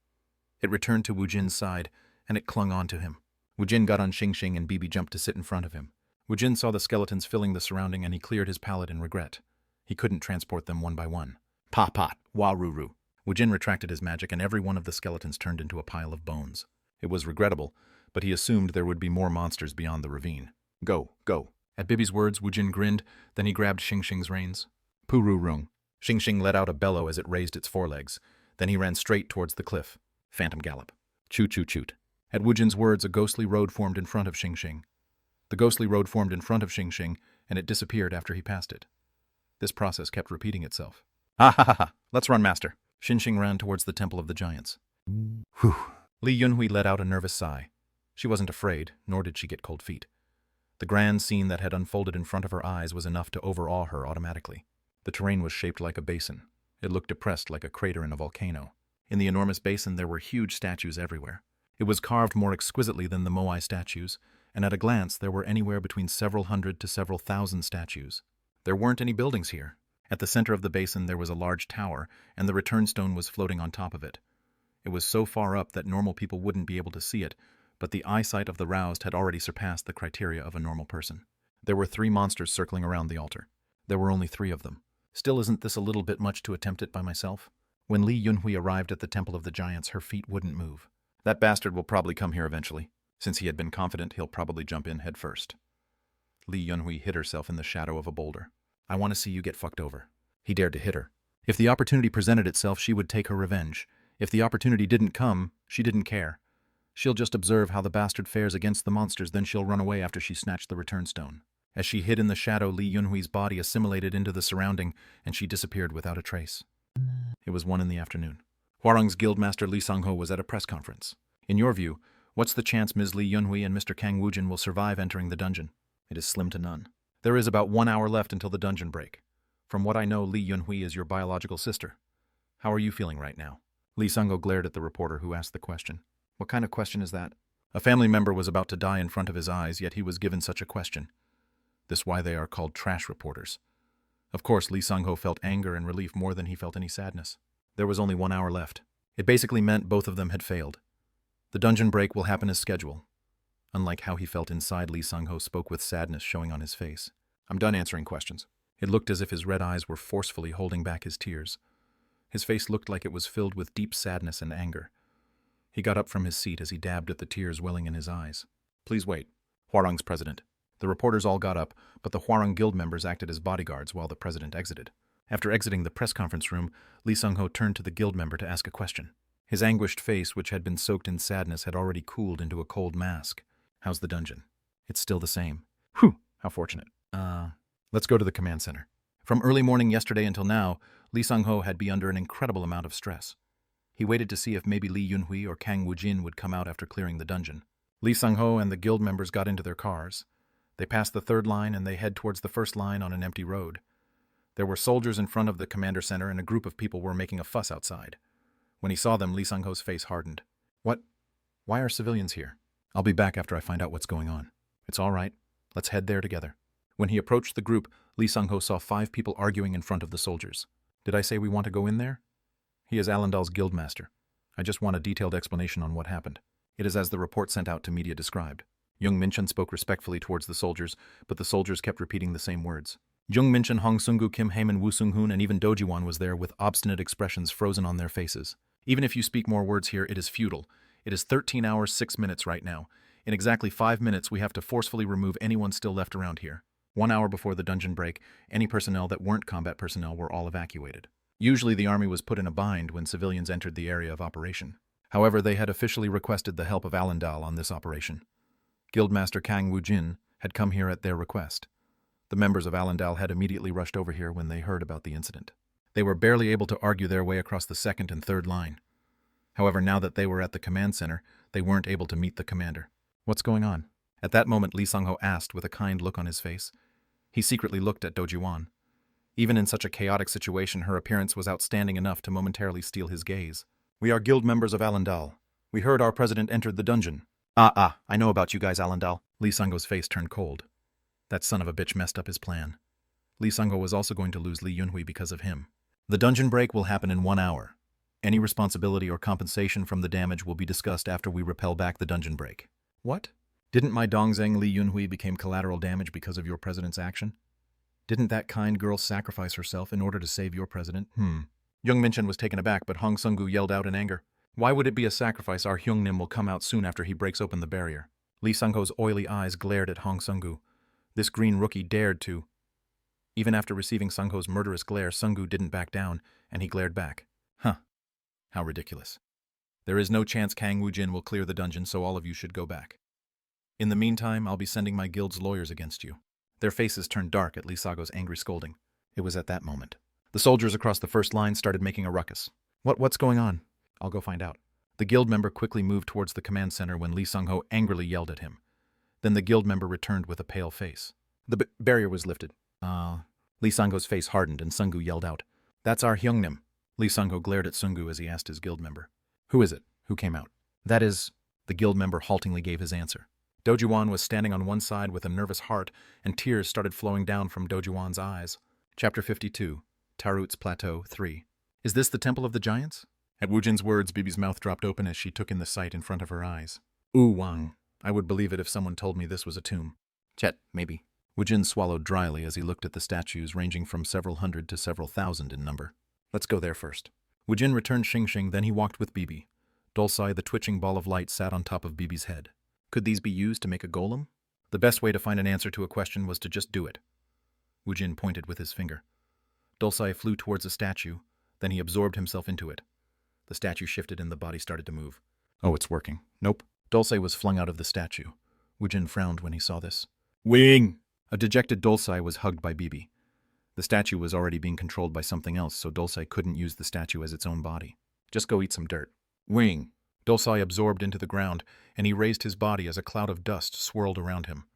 It returned to Woojin's side, and it clung on to him. Woojin got on Xing and Bibi jumped to sit in front of him. Woojin saw the skeletons filling the surrounding, and he cleared his palate in regret. He couldn't transport them one by one. Pa-pot, wa-ruru. Woojin retracted his magic, and every one of the skeletons turned into a pile of bones. It was regrettable, but he assumed there would be more monsters beyond the ravine. Go, go. At Bibi's words, Woojin grinned, then he grabbed Xing's reins. Pururung. Xing let out a bellow as it raised its forelegs. Then he ran straight towards the cliff. Phantom gallop. Choo-choo-choot. At Woojin's words, a ghostly road formed in front of Xing. The ghostly road formed in front of Xing, and it disappeared after he passed it. This process kept repeating itself. Ha! Let's run, master. Xing ran towards the Temple of the Giants. Whew. Li Yunhui let out a nervous sigh. She wasn't afraid, nor did she get cold feet. The grand scene that had unfolded in front of her eyes was enough to overawe her automatically. The terrain was shaped like a basin. It looked depressed like a crater in a volcano. In the enormous basin there were huge statues everywhere. It was carved more exquisitely than the Moai statues, and at a glance there were anywhere between several hundred to several thousand statues. There weren't any buildings here. At the center of the basin there was a large tower, and the return stone was floating on top of it. It was so far up that normal people wouldn't be able to see it, but the eyesight of the roused had already surpassed the criteria of a normal person. There were 3 monsters circling around the altar. There were only 3 of them. Still, isn't this a little bit much to attempt it by myself? When Li Yunhui arrived at the Temple of the Giants, her feet wouldn't move. That bastard will probably come here eventually. Since he had been confident, he'll probably jump in head first. Li Yunhui hid herself in the shadow of a boulder. I want to see you get fucked over. He dared to hit her. If the opportunity presented itself, she would take her revenge. If the opportunity didn't come, she didn't care. She'll just observe how the bastard fares against the monsters, then she'll run away after she snatched the return stone. As she hid in the shadow, Li Yunhui's body assimilated into the surrounding, and she disappeared without a trace. It was 1 in the afternoon. Huarong's guildmaster Li Sangho was at a press conference. In your view, what's the chance Ms. Li Yunhui and Mr. Kang Woojin will survive entering the dungeon? It is slim to none. There is about 1 hour left until the dungeon break. From what I know, Li Yunhui is your biological sister. How are you feeling right now? Li Sangho glared at the reporter who asked the question. What kind of question is that? A family member was about to die in front of his eyes, yet he was given such a question. This why they are called trash reporters. Of course, Li Sangho felt anger and relief more than he felt any sadness. There was only 1 hour left. It basically meant both of them had failed. The dungeon break will happen as scheduled. Unlike how he felt inside, Li Sangho spoke with sadness showing on his face. I'm done answering questions. It looked as if his red eyes were forcefully holding back his tears. His face looked like it was filled with deep sadness and anger. He got up from his seat as he dabbed at the tears welling in his eyes. "Please wait," Hwarung's president. The reporters all got up, but the Hwarung Guild members acted as bodyguards while the president exited. After exiting the press conference room, Lee Sung-ho turned to the guild member to ask a question. His anguished face, which had been soaked in sadness, had already cooled into a cold mask. "How's the dungeon?" "It's still the same." "Whew, how fortunate." Let's go to the command center." From early morning yesterday until now, Lee Sung-ho had been under an incredible amount of stress. He waited to see if maybe Lee Yunhui or Kang Woojin would come out after clearing the dungeon. Lee Sung-ho and the guild members got into their cars. They passed the third line and they head towards the first line on an empty road. There were soldiers in front of the commander center and a group of people were making a fuss outside. When he saw them, Lee Sung-ho's face hardened. "What? Why are civilians here?" "I'll be back after I find out what's going on." "It's all right. Let's head there together." When he approached the group, Lee Sung-ho saw 5 people arguing in front of the soldiers. "Did I say we want to go in there?" "He is Allendal's guildmaster. I just want a detailed explanation on what happened. It is as the report sent out to media described." Jung Minchun spoke respectfully towards the soldiers, but the soldiers kept repeating the same words. Jung Minchun, Hong Sungu, Kim Haeman, Woo Sung-hoon, and even Dojiwan was there with obstinate expressions frozen on their faces. "Even if you speak more words here, it is futile. It is 13 hours 6 minutes right now. In exactly 5 minutes, we have to forcefully remove anyone still left around here. 1 hour before the dungeon break, any personnel that weren't combat personnel were all evacuated. Usually the army was put in a bind when civilians entered the area of operation. However, they had officially requested the help of Allendal on this operation. Guildmaster Kang Woojin had come here at their request. The members of Allendal had immediately rushed over here when they heard about the incident. They were barely able to argue their way across the second and third line. However, now that they were at the command center, they weren't able to meet the commander. "What's going on?" At that moment, Lee Sung-ho asked with a kind look on his face. He secretly looked at Dojiwan. Even in such a chaotic situation, her appearance was outstanding enough to momentarily steal his gaze. "We are guild members of Allendal. We heard our president entered the dungeon." I know about you guys, Allendal." Lee Sung-ho's face turned cold. That son of a bitch messed up his plan. Lee Sung-ho was also going to lose Lee Yunhui because of him. "The dungeon break will happen in 1 hour. Any responsibility or compensation from the damage will be discussed after we repel back the dungeon break." "What? Didn't my Dongzheng Lee Yunhui become collateral damage because of your president's action? Didn't that kind girl sacrifice herself in order to save your president?" Jung Minchun was taken aback, but Hong Sung-gu yelled out in anger. "Why would it be a sacrifice? Our Hyung-nim will come out soon after he breaks open the barrier." Lee Sung-ho's oily eyes glared at Hong Sung-gu. This green rookie dared to. Even after receiving Sung-ho's murderous glare, Sung-gu didn't back down, and he glared back. How ridiculous. "There is no chance Kang Woojin will clear the dungeon, so all of you should go back. In the meantime, I'll be sending my guild's lawyers against you." Their faces turned dark at Lee Sung-ho's angry scolding. It was at that moment. The soldiers across the first line started making a ruckus. What's going on?" "I'll go find out." The guild member quickly moved towards the command center when Lee Sung-ho angrily yelled at him. Then the guild member returned with a pale face. The barrier was lifted. Lee Sung-ho's face hardened and Sung-gu yelled out, "That's our Hyung-nim." Lee Sung-ho glared at Sung-gu as he asked his guild member, "Who is it? Who came out?" "That is..." The guild member haltingly gave his answer. Dojiwan was standing on one side with a nervous heart, and tears started flowing down from Dojiwan's eyes. Chapter 52, Tarut's Plateau 3. "Is this the Temple of the Giants?" At Woojin's words, Bibi's mouth dropped open as she took in the sight in front of her eyes. "Ooh, Wang. I would believe it if someone told me this was a tomb." "Chet, maybe." Woojin swallowed dryly as he looked at the statues ranging from several hundred to several thousand in number. "Let's go there first." Woojin returned Xing, then he walked with Bibi. Dolsai, the twitching ball of light, sat on top of Bibi's head. Could these be used to make a golem? The best way to find an answer to a question was to just do it. Woojin pointed with his finger. Dolsai flew towards a statue, then he absorbed himself into it. The statue shifted and the body started to move. "Oh, it's working." "Nope." Dolsai was flung out of the statue. Woojin frowned when he saw this. "Wing!" A dejected Dolsai was hugged by Bibi. The statue was already being controlled by something else, so Dolsai couldn't use the statue as its own body. "Just go eat some dirt." "Wing!" Dolsai absorbed into the ground, and he raised his body as a cloud of dust swirled around him.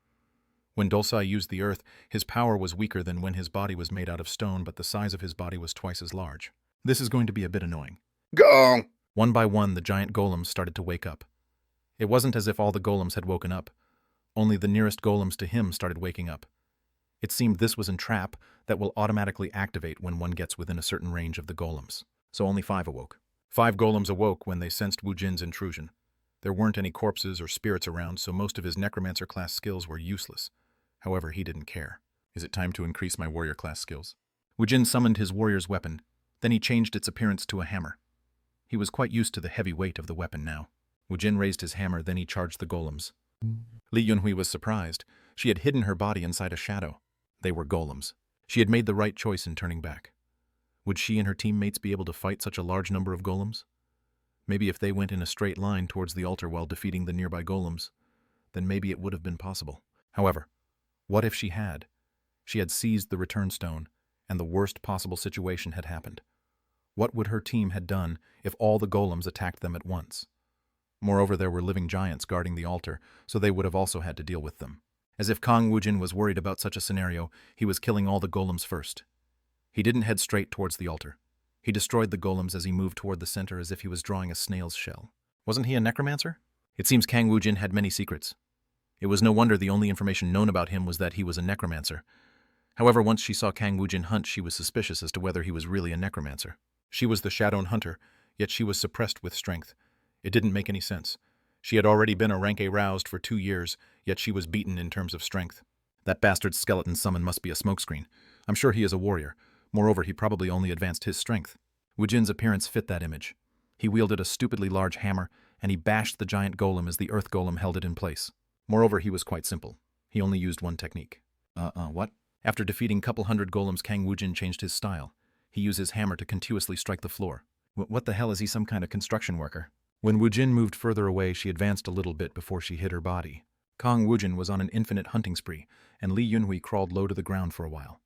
When Dolsai used the earth, his power was weaker than when his body was made out of stone, but the size of his body was twice as large. This is going to be a bit annoying. Go! One by one, the giant golems started to wake up. It wasn't as if all the golems had woken up. Only the nearest golems to him started waking up. It seemed this was a trap that will automatically activate when one gets within a certain range of the golems. So only 5 awoke. 5 golems awoke when they sensed Woojin's intrusion. There weren't any corpses or spirits around, so most of his necromancer class skills were useless. However, he didn't care. Is it time to increase my warrior class skills? Woojin summoned his warrior's weapon, then he changed its appearance to a hammer. He was quite used to the heavy weight of the weapon now. Woojin raised his hammer, then he charged the golems. Li Yunhui was surprised. She had hidden her body inside a shadow. They were golems. She had made the right choice in turning back. Would she and her teammates be able to fight such a large number of golems? Maybe if they went in a straight line towards the altar while defeating the nearby golems, then maybe it would have been possible. However, what if she had? She had seized the return stone, and the worst possible situation had happened. What would her team have done if all the golems attacked them at once? Moreover, there were living giants guarding the altar, so they would have also had to deal with them. As if Kang Woojin was worried about such a scenario, he was killing all the golems first. He didn't head straight towards the altar. He destroyed the golems as he moved toward the center as if he was drawing a snail's shell. Wasn't he a necromancer? It seems Kang Woojin had many secrets. It was no wonder the only information known about him was that he was a necromancer. However, once she saw Kang Woojin hunt, she was suspicious as to whether he was really a necromancer. She was the Shadowed Hunter, yet she was suppressed with strength. It didn't make any sense. She had already been a rank A roused for 2 years, yet she was beaten in terms of strength. That bastard skeleton summon must be a smokescreen. I'm sure he is a warrior. Moreover, he probably only advanced his strength. Woojin's appearance fit that image. He wielded a stupidly large hammer, and he bashed the giant golem as the earth golem held it in place. Moreover, he was quite simple. He only used one technique. What? After defeating couple hundred golems, Kang Woojin changed his style. He used his hammer to continuously strike the floor. What the hell, is he some kind of construction worker? When Woojin moved further away, she advanced a little bit before she hid her body. Kang Woojin was on an infinite hunting spree, and Li Yunhui crawled low to the ground for a while.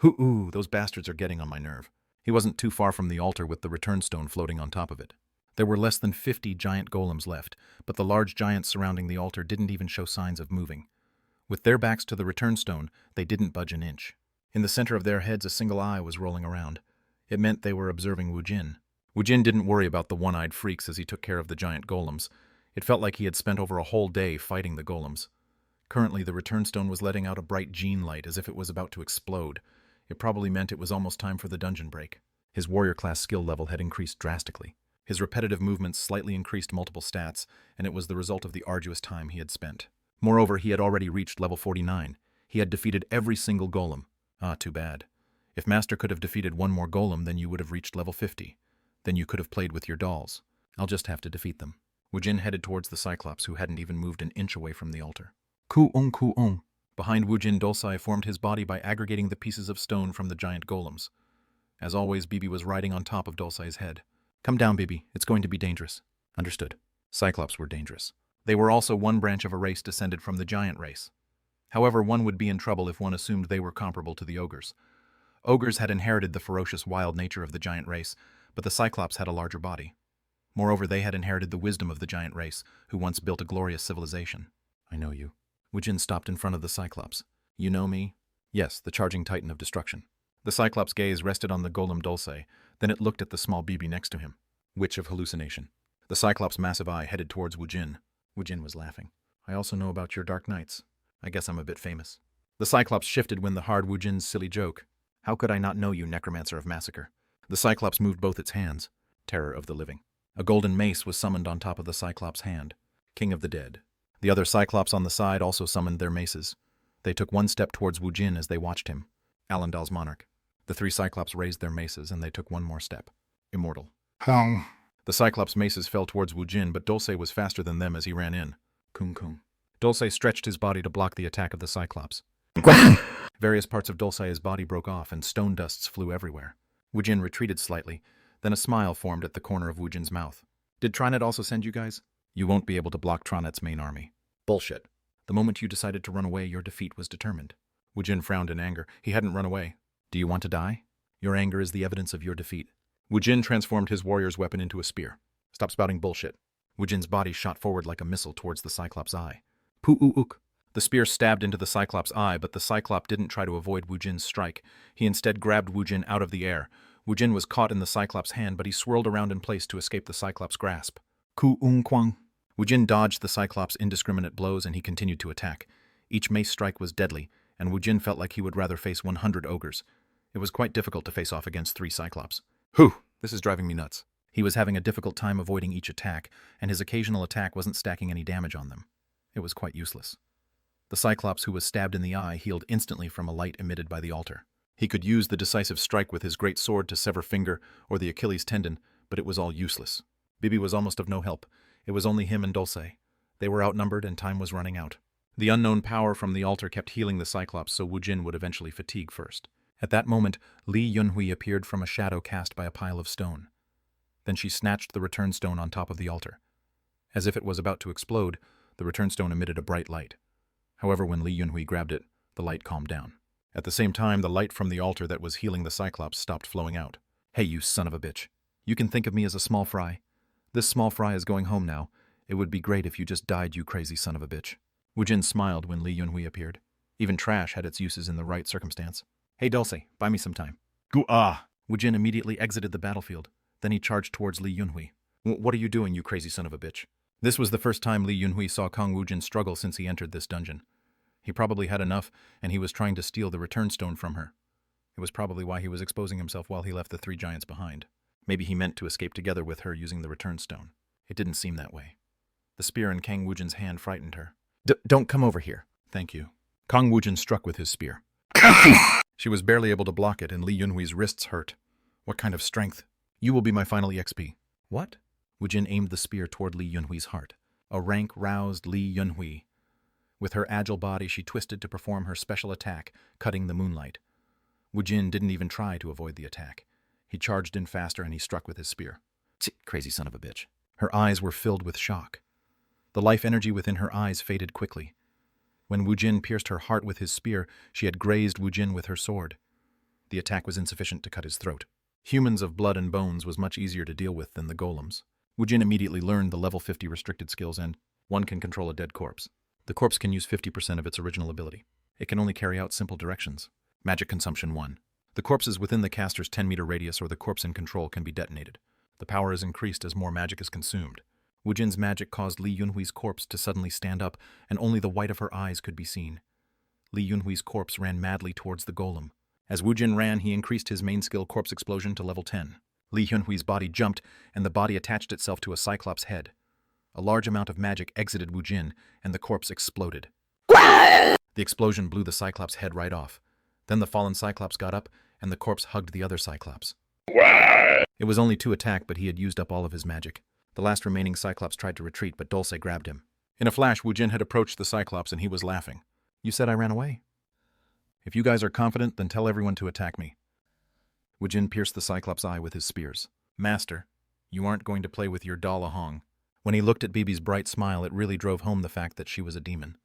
Ooh, those bastards are getting on my nerve. He wasn't too far from the altar with the return stone floating on top of it. There were less than 50 giant golems left, but the large giants surrounding the altar didn't even show signs of moving. With their backs to the return stone, they didn't budge an inch. In the center of their heads, a single eye was rolling around. It meant they were observing Woojin. Woojin didn't worry about the one-eyed freaks as he took care of the giant golems. It felt like he had spent over a whole day fighting the golems. Currently, the return stone was letting out a bright gene light as if it was about to explode. It probably meant it was almost time for the dungeon break. His warrior class skill level had increased drastically. His repetitive movements slightly increased multiple stats, and it was the result of the arduous time he had spent. Moreover, he had already reached level 49. He had defeated every single golem. Too bad. If Master could have defeated one more golem, then you would have reached level 50. Then you could have played with your dolls. I'll just have to defeat them. Woojin headed towards the Cyclops, who hadn't even moved an inch away from the altar. Ku-ong. Behind Woojin, Dulcai formed his body by aggregating the pieces of stone from the giant golems. As always, Bibi was riding on top of Dulcai's head. Come down, Bibi. It's going to be dangerous. Understood. Cyclops were dangerous. They were also one branch of a race descended from the giant race. However, one would be in trouble if one assumed they were comparable to the ogres. Ogres had inherited the ferocious wild nature of the giant race, but the Cyclops had a larger body. Moreover, they had inherited the wisdom of the giant race, who once built a glorious civilization. I know you. Woojin stopped in front of the Cyclops. You know me? Yes, the charging titan of destruction. The Cyclops' gaze rested on the golem Dulce, then it looked at the small Bibi next to him. Witch of hallucination. The Cyclops' massive eye headed towards Woojin. Woojin was laughing. I also know about your dark nights. I guess I'm a bit famous. The Cyclops shifted when the hard Woojin's silly joke. How could I not know you, Necromancer of Massacre? The Cyclops moved both its hands. Terror of the living. A golden mace was summoned on top of the Cyclops' hand. King of the dead. The other Cyclops on the side also summoned their maces. They took one step towards Woojin as they watched him. Alendal's Monarch. The 3 Cyclops raised their maces and they took one more step. Immortal. Kung. The Cyclops' maces fell towards Woojin, but Dulce was faster than them as he ran in. Kung. Dulce stretched his body to block the attack of the Cyclops. Various parts of Dulce's body broke off and stone dusts flew everywhere. Woojin retreated slightly, then a smile formed at the corner of Woojin's mouth. Did Tronet also send you guys? You won't be able to block Tronet's main army. Bullshit. The moment you decided to run away, your defeat was determined. Woojin frowned in anger. He hadn't run away. Do you want to die? Your anger is the evidence of your defeat. Woojin transformed his warrior's weapon into a spear. Stop spouting bullshit. Woojin's body shot forward like a missile towards the Cyclops' eye. Pu-oo-ook. The spear stabbed into the Cyclops' eye, but the Cyclop didn't try to avoid Woojin's strike. He instead grabbed Woojin out of the air. Woojin was caught in the Cyclops' hand, but he swirled around in place to escape the Cyclops' grasp. Ku-ung-kwang. Woojin dodged the Cyclops' indiscriminate blows and he continued to attack. Each mace strike was deadly, and Woojin felt like he would rather face 100 ogres. It was quite difficult to face off against 3 Cyclops. This is driving me nuts. He was having a difficult time avoiding each attack, and his occasional attack wasn't stacking any damage on them. It was quite useless. The Cyclops who was stabbed in the eye healed instantly from a light emitted by the altar. He could use the decisive strike with his great sword to sever finger or the Achilles tendon, but it was all useless. Bibi was almost of no help. It was only him and Dulce. They were outnumbered and time was running out. The unknown power from the altar kept healing the Cyclops, so Woojin would eventually fatigue first. At that moment, Li Yunhui appeared from a shadow cast by a pile of stone. Then she snatched the return stone on top of the altar. As if it was about to explode, the return stone emitted a bright light. However, when Li Yunhui grabbed it, the light calmed down. At the same time, the light from the altar that was healing the Cyclops stopped flowing out. "Hey, you son of a bitch. You can think of me as a small fry. This small fry is going home now. It would be great if you just died, you crazy son of a bitch." Woojin smiled when Li Yunhui appeared. Even trash had its uses in the right circumstance. "Hey, Dulce, buy me some time." "Gu-ah!" Woojin immediately exited the battlefield. Then he charged towards Li Yunhui. "What are you doing, you crazy son of a bitch?" This was the first time Li Yunhui saw Kang Woojin struggle since he entered this dungeon. He probably had enough, and he was trying to steal the return stone from her. It was probably why he was exposing himself while he left the three giants behind. Maybe he meant to escape together with her using the return stone. It didn't seem that way. The spear in Kang Woojin's hand frightened her. Don't come over here." "Thank you." Kang Woojin struck with his spear. She was barely able to block it, and Li Yunhui's wrists hurt. What kind of strength? "You will be my final EXP." "What?" Woojin aimed the spear toward Li Yunhui's heart. A rank roused Li Yunhui. With her agile body, she twisted to perform her special attack, cutting the moonlight. Woojin didn't even try to avoid the attack. He charged in faster and he struck with his spear. Crazy son of a bitch. Her eyes were filled with shock. The life energy within her eyes faded quickly. When Woojin pierced her heart with his spear, she had grazed Woojin with her sword. The attack was insufficient to cut his throat. Humans of blood and bones was much easier to deal with than the golems. Woojin immediately learned the level 50 restricted skills, and one can control a dead corpse. The corpse can use 50% of its original ability. It can only carry out simple directions. Magic consumption 1. The corpses within the caster's 10-meter radius or the corpse in control can be detonated. The power is increased as more magic is consumed. Woojin's magic caused Li Yunhui's corpse to suddenly stand up, and only the white of her eyes could be seen. Li Yunhui's corpse ran madly towards the golem. As Woojin ran, he increased his main skill Corpse Explosion to level 10. Li Yunhui's body jumped, and the body attached itself to a Cyclops' head. A large amount of magic exited Woojin, and the corpse exploded. The explosion blew the Cyclops' head right off. Then the fallen Cyclops got up, and the corpse hugged the other Cyclops. It was only 2 attacks, but he had used up all of his magic. The last remaining Cyclops tried to retreat, but Dulce grabbed him. In a flash, Woojin had approached the Cyclops, and he was laughing. "You said I ran away? If you guys are confident, then tell everyone to attack me." Woojin pierced the Cyclops' eye with his spears. "Master, you aren't going to play with your doll Ahong." When he looked at Bibi's bright smile, it really drove home the fact that she was a demon.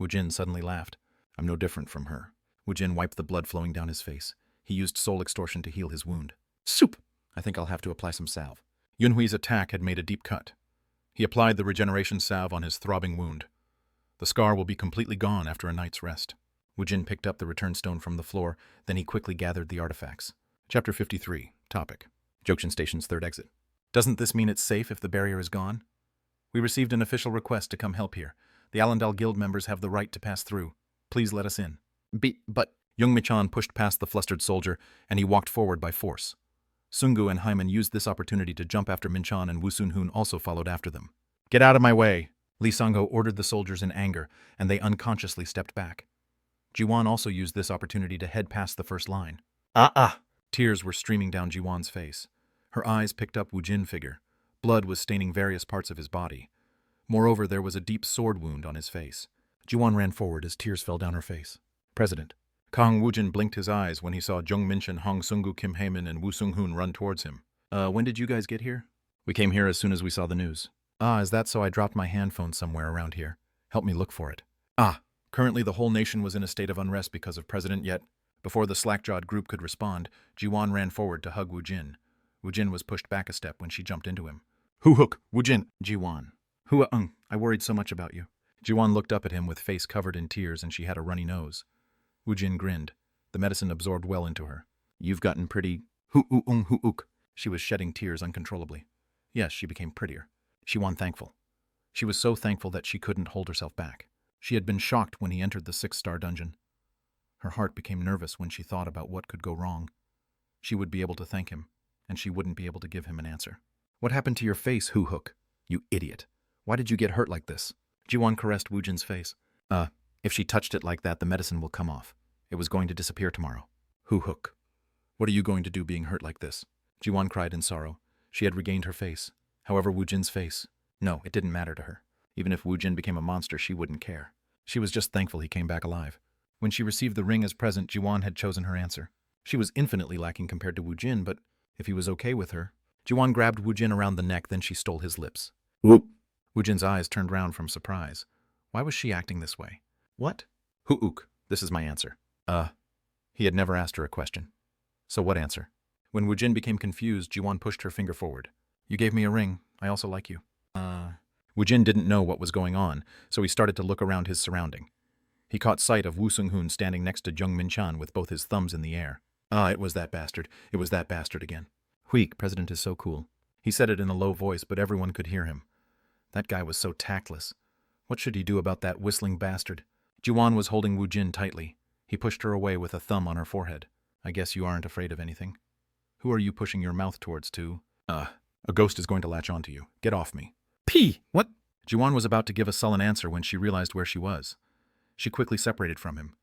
Woojin suddenly laughed. "I'm no different from her." Woojin wiped the blood flowing down his face. He used soul extortion to heal his wound. "Soup! I think I'll have to apply some salve." Yunhui's attack had made a deep cut. He applied the regeneration salve on his throbbing wound. The scar will be completely gone after a night's rest. Woojin picked up the return stone from the floor, then he quickly gathered the artifacts. Chapter 53. Topic. Jokshin Station's third exit. "Doesn't this mean it's safe if the barrier is gone? We received an official request to come help here. The Allendale Guild members have the right to pass through. Please let us in." But Young Michan pushed past the flustered soldier, and he walked forward by force. Sungu and Hyman used this opportunity to jump after Minchan, and Wu Sun-hoon also followed after them. "Get out of my way!" Lee Sang-ho ordered the soldiers in anger, and they unconsciously stepped back. Jiwan also used this opportunity to head past the first line. Tears were streaming down Jiwan's face. Her eyes picked up Woojin figure. Blood was staining various parts of his body. Moreover, there was a deep sword wound on his face. Jiwan ran forward as tears fell down her face. "President." Kang Woojin blinked his eyes when he saw Jung Minchan, Hong Sungu, Kim Haemin, and Wu Sung-hoon run towards him. When did you guys get here?" "We came here as soon as we saw the news." Is that so? I dropped my handphone somewhere around here. Help me look for it." Currently the whole nation was in a state of unrest because of President Yet. Before the slack-jawed group could respond, Jiwan ran forward to hug Woojin. Woojin was pushed back a step when she jumped into him. "Hoo-hook, Woojin!" "Jiwan. I worried so much about you." Jiwan looked up at him with face covered in tears, and she had a runny nose. Woojin grinned. The medicine absorbed well into her. "You've gotten pretty hoo-ook." She was shedding tears uncontrollably. Yes, she became prettier. Jiwan thankful. She was so thankful that she couldn't hold herself back. She had been shocked when he entered the 6-star dungeon. Her heart became nervous when she thought about what could go wrong. She would be able to thank him, and she wouldn't be able to give him an answer. "What happened to your face, Hoo-hook? You idiot. Why did you get hurt like this?" Jiwan caressed Woojin's face. If she touched it like that, the medicine will come off. It was going to disappear tomorrow. Hook. What are you going to do being hurt like this? Jiwan cried in sorrow. She had regained her face. However, Woojin's face. No, it didn't matter to her. Even if Woojin became a monster, she wouldn't care. She was just thankful he came back alive. When she received the ring as present, Jiwan had chosen her answer. She was infinitely lacking compared to Woojin, but if he was okay with her... Jiwan grabbed Woojin around the neck, then she stole his lips. Whoop. Woojin's eyes turned round from surprise. Why was she acting this way? What? Hook. This is my answer. He had never asked her a question. So what answer? When Woojin became confused, Jiwan pushed her finger forward. You gave me a ring. I also like you. Woojin didn't know what was going on, so he started to look around his surrounding. He caught sight of Woo Sung-hoon standing next to Jung Min-chan with both his thumbs in the air. It was that bastard. It was that bastard again. Huik, President is so cool. He said it in a low voice, but everyone could hear him. That guy was so tactless. What should he do about that whistling bastard? Jiwan was holding Woojin tightly. He pushed her away with a thumb on her forehead. I guess you aren't afraid of anything. Who are you pushing your mouth towards, too? A ghost is going to latch onto you. Get off me. What? Jiwan was about to give a sullen answer when she realized where she was. She quickly separated from him.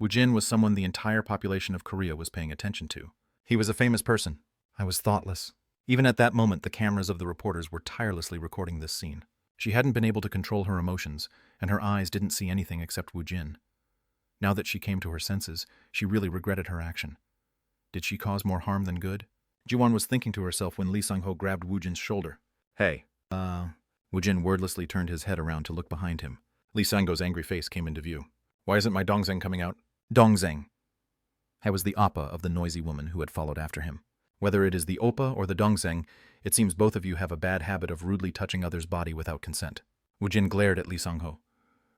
Woojin was someone the entire population of Korea was paying attention to. He was a famous person. I was thoughtless. Even at that moment, the cameras of the reporters were tirelessly recording this scene. She hadn't been able to control her emotions, and her eyes didn't see anything except Woojin. Now that she came to her senses, she really regretted her action. Did she cause more harm than good? Jiwan was thinking to herself when Lee Sung-ho grabbed Woojin's shoulder. Hey. Woojin wordlessly turned his head around to look behind him. Lee Sang-ho's angry face came into view. Why isn't my dongzeng coming out? Dongzeng. I was the oppa of the noisy woman who had followed after him. Whether it is the oppa or the dongzeng, it seems both of you have a bad habit of rudely touching others' body without consent. Woojin glared at Lee Sang-ho.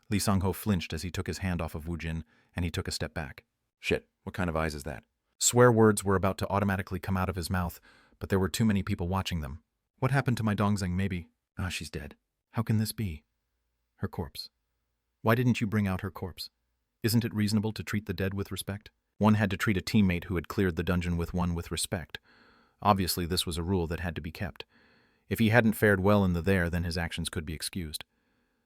Lee Sang-ho flinched as he took his hand off of Woojin, and he took a step back. Shit, what kind of eyes is that? Swear words were about to automatically come out of his mouth, but there were too many people watching them. What happened to my dongzeng, maybe? She's dead. How can this be? Her corpse. Why didn't you bring out her corpse? Isn't it reasonable to treat the dead with respect? One had to treat a teammate who had cleared the dungeon with one with respect. Obviously, this was a rule that had to be kept. If he hadn't fared well in the there, then his actions could be excused.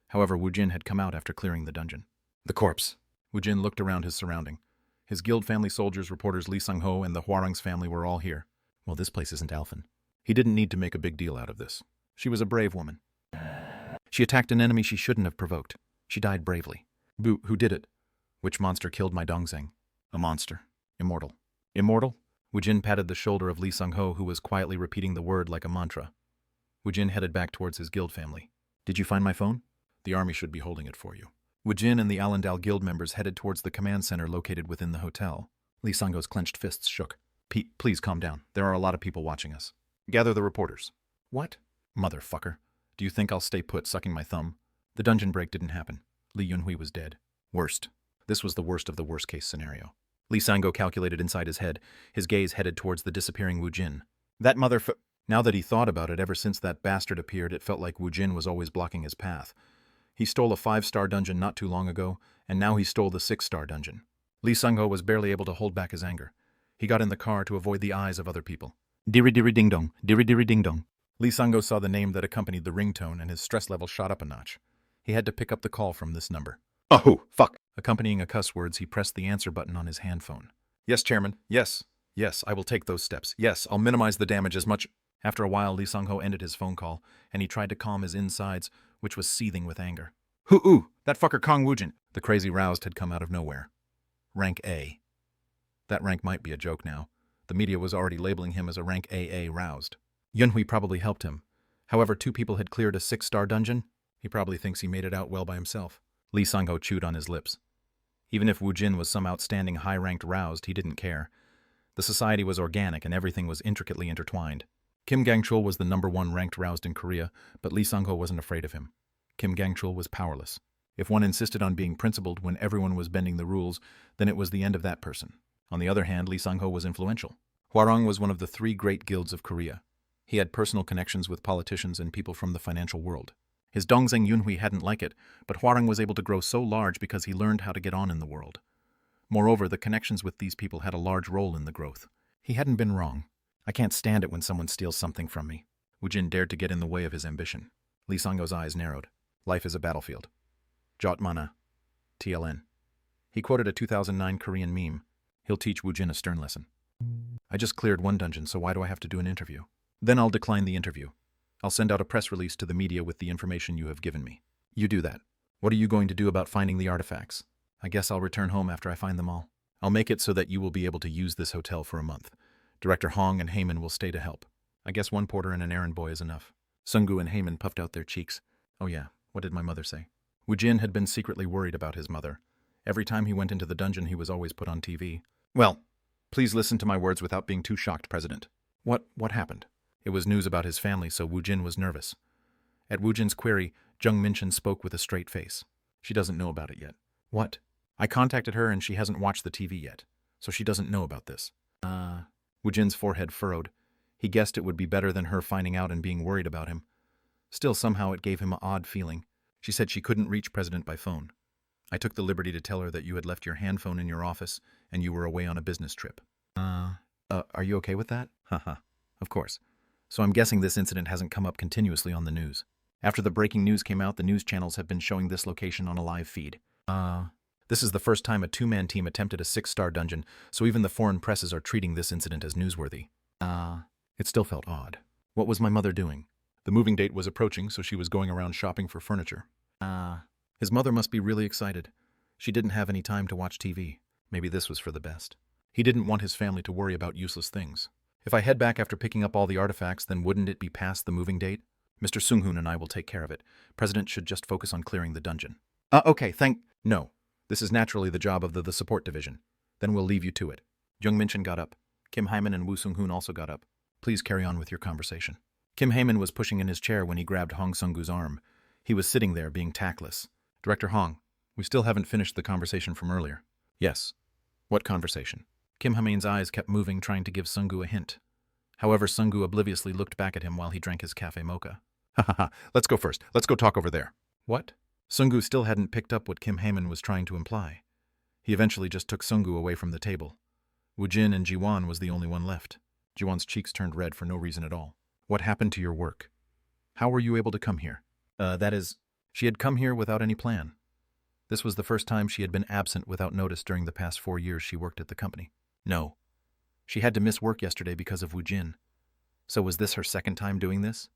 However, Woojin had come out after clearing the dungeon. The corpse. Woojin looked around his surrounding. His guild family soldiers, reporters Lee Sang-ho, and the Hwarang's family were all here. Well, this place isn't Alphen. He didn't need to make a big deal out of this. She was a brave woman. She attacked an enemy she shouldn't have provoked. She died bravely. Boo, who did it? Which monster killed my dongzeng? A monster. Immortal. Immortal? Woojin patted the shoulder of Lee Sang-ho, who was quietly repeating the word like a mantra. Woojin headed back towards his guild family. Did you find my phone? The army should be holding it for you. Woojin and the Allendale guild members headed towards the command center located within the hotel. Lee Sang-ho's clenched fists shook. Please calm down. There are a lot of people watching us. Gather the reporters. What? Motherfucker. Do you think I'll stay put sucking my thumb? The dungeon break didn't happen. Lee Yunhui was dead. Worst. This was the worst of the worst-case scenario. Lee Sang-ho calculated inside his head, his gaze headed towards the disappearing Woojin. That Now that he thought about it, ever since that bastard appeared, it felt like Woojin was always blocking his path. He stole a 5-star dungeon not too long ago, and now he stole the 6-star dungeon. Lee Sang-ho was barely able to hold back his anger. He got in the car to avoid the eyes of other people. Diri-diri-ding-dong, diri-diri-ding-dong. Lee Sang-ho saw the name that accompanied the ringtone, and his stress level shot up a notch. He had to pick up the call from this number. Oh, fuck. Accompanying a cuss words, he pressed the answer button on his handphone. Yes, Chairman. Yes. Yes, I will take those steps. Yes, I'll minimize the damage as much. After a while, Lee Sang-ho ended his phone call, and he tried to calm his insides, which was seething with anger. That fucker Kang Woojin. The crazy roused had come out of nowhere. Rank A. That rank might be a joke now. The media was already labeling him as a rank AA roused. Yunhui probably helped him. However, 2 people had cleared a 6-star dungeon. He probably thinks he made it out well by himself. Lee Sang-ho chewed on his lips. Even if Woojin was some outstanding high-ranked roused, he didn't care. The society was organic and everything was intricately intertwined. Kim Gang-chul was the #1 ranked roused in Korea, but Lee Sang-ho wasn't afraid of him. Kim Gang-chul was powerless. If one insisted on being principled when everyone was bending the rules, then it was the end of that person. On the other hand, Lee Sang-ho was influential. Hwarang was one of the 3 great guilds of Korea. He had personal connections with politicians and people from the financial world. His dongzeng Yunhui hadn't liked it, but Hwarang was able to grow so large because he learned how to get on in the world. Moreover, the connections with these people had a large role in the growth. He hadn't been wrong. I can't stand it when someone steals something from me. Woojin dared to get in the way of his ambition. Lee Sang-ho's eyes narrowed. Life is a battlefield. Jot mana. TLN. He quoted a 2009 Korean meme. He'll teach Woojin a stern lesson. I just cleared one dungeon, so why do I have to do an interview? Then I'll decline the interview. I'll send out a press release to the media with the information you have given me. You do that. What are you going to do about finding the artifacts? I guess I'll return home after I find them all. I'll make it so that you will be able to use this hotel for a month. Director Hong and Heyman will stay to help. I guess one porter and an errand boy is enough. Sunggu and Heyman puffed out their cheeks. Oh yeah, what did my mother say? Woojin had been secretly worried about his mother. Every time he went into the dungeon, he was always put on TV. Well, please listen to my words without being too shocked, President. What happened? It was news about his family, so Woojin was nervous. At Woojin's query, Jung Minchin spoke with a straight face. She doesn't know about it yet. What? I contacted her and she hasn't watched the TV yet, so she doesn't know about this. Woojin's forehead furrowed. He guessed it would be better than her finding out and being worried about him. Still, somehow it gave him an odd feeling. She said she couldn't reach President by phone. I took the liberty to tell her that you had left your handphone in your office and you were away on a business trip. Are you okay with that? Haha, of course. So I'm guessing this incident hasn't come up continuously on the news. After the breaking news came out, the news channels have been showing this location on a live feed. This is the first time a two-man team attempted a 6-star dungeon, so even the foreign presses are treating this incident as newsworthy. It still felt odd. What was my mother doing? The moving date was approaching, so she was going around shopping for furniture. His mother must be really excited. She didn't have any time to watch TV. Maybe this was for the best. He didn't want his family to worry about useless things. If I head back after picking up all the artifacts, then wouldn't it be past the moving date? Mr. Sunghoon and I will take care of it. President should just focus on clearing the dungeon. Okay, No. This is naturally the job of the support division. Then we'll leave you to it. Jung Minchin got up. Kim Hyman and Woo Sung-hoon also got up. Please carry on with your conversation. Kim Hyman was pushing in his chair when he grabbed Hong Sung-gu's arm. He was sitting there, being tactless. Director Hong, we still haven't finished the conversation from earlier. Yes. What conversation? Kim Hyman's eyes kept moving, trying to give Sung-gu a hint. However, Sung-gu obliviously looked back at him while he drank his cafe mocha. Ha. Let's go first. Let's go talk over there. What? Sung-gu still hadn't picked up what Kim Hyman was trying to imply. He eventually just took Sung-gu away from the table. Woojin and Jiwan was the only one left. Jiwan's cheeks turned red for no reason at all. What happened to your work? How were you able to come here? That is, she had come here without any plan. This was the first time she had been absent without notice during the past 4 years she worked at the company. No. She had to miss work yesterday because of Woojin. So was this her second time doing this?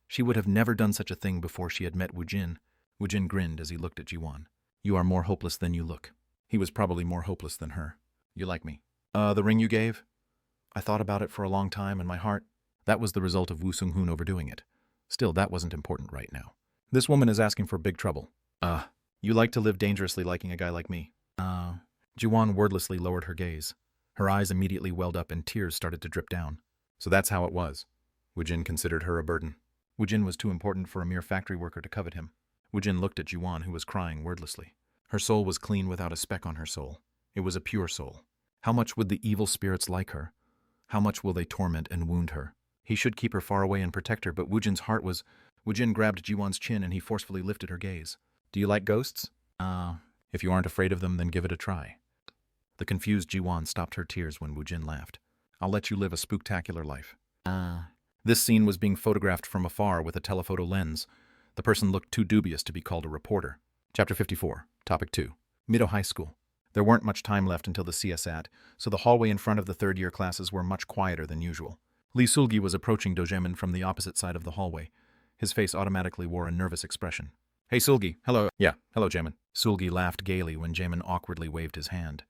She would have never done such a thing before she had met Woojin. Woojin grinned as he looked at Jiwan. You are more hopeless than you look. He was probably more hopeless than her. You like me? The ring you gave? I thought about it for a long time, and my heart... That was the result of Woo Sung-hoon overdoing it. Still, that wasn't important right now. This woman is asking for big trouble. You like to live dangerously liking a guy like me. Jiwan wordlessly lowered her gaze. Her eyes immediately welled up and tears started to drip down. So that's how it was. Woojin considered her a burden. Woojin was too important for a mere factory worker to covet him. Woojin looked at Jiwan, who was crying wordlessly. Her soul was clean without a speck on her soul. It was a pure soul. How much would the evil spirits like her? How much will they torment and wound her? He should keep her far away and protect her, but Woojin's heart was... Woojin grabbed Jiwan's chin and he forcefully lifted her gaze. Do you like ghosts? If you aren't afraid of them, then give it a try. The confused Jiwan stopped her tears when Woojin laughed. I'll let you live a spooktacular life. This scene was being photographed from afar with a telephoto lens. The person looked too dubious to be called a reporter. Chapter 54, Topic 2. Mido High School. There weren't much time left until the CSAT, so the hallway in front of the third-year classes were much quieter than usual. Lee Sulgi was approaching Dojemin from the opposite side of the hallway. His face automatically wore a nervous expression. Hey Sulgi, hello. Yeah, hello Jamin. Sulgi laughed gaily when Jamin awkwardly waved his hand.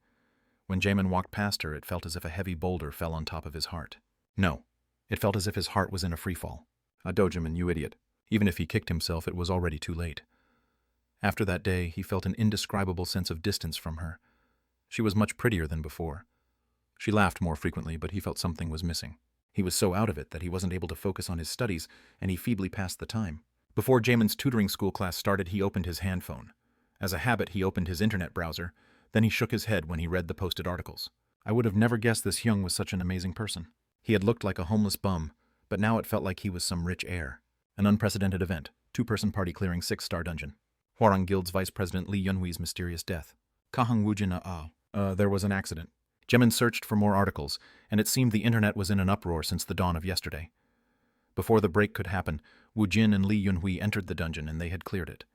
When Jamin walked past her, it felt as if a heavy boulder fell on top of his heart. No, it felt as if his heart was in a freefall. Dojemin, you idiot. Even if he kicked himself, it was already too late. After that day, he felt an indescribable sense of distance from her. She was much prettier than before. She laughed more frequently, but he felt something was missing. He was so out of it that he wasn't able to focus on his studies, and he feebly passed the time. Before Jamin's tutoring school class started, he opened his handphone. As a habit, he opened his internet browser. Then he shook his head when he read the posted articles. I would have never guessed this Hyung was such an amazing person. He had looked like a homeless bum, but now it felt like he was some rich heir. An unprecedented event. 2-person party clearing 6-star dungeon. Hwarang Guild's Vice President Lee Yunhui's mysterious death. Kang Woojin there was an accident. Jamin searched for more articles, and it seemed the internet was in an uproar since the dawn of yesterday. Before the break could happen, Woojin and Lee Yunhui entered the dungeon and they had cleared it.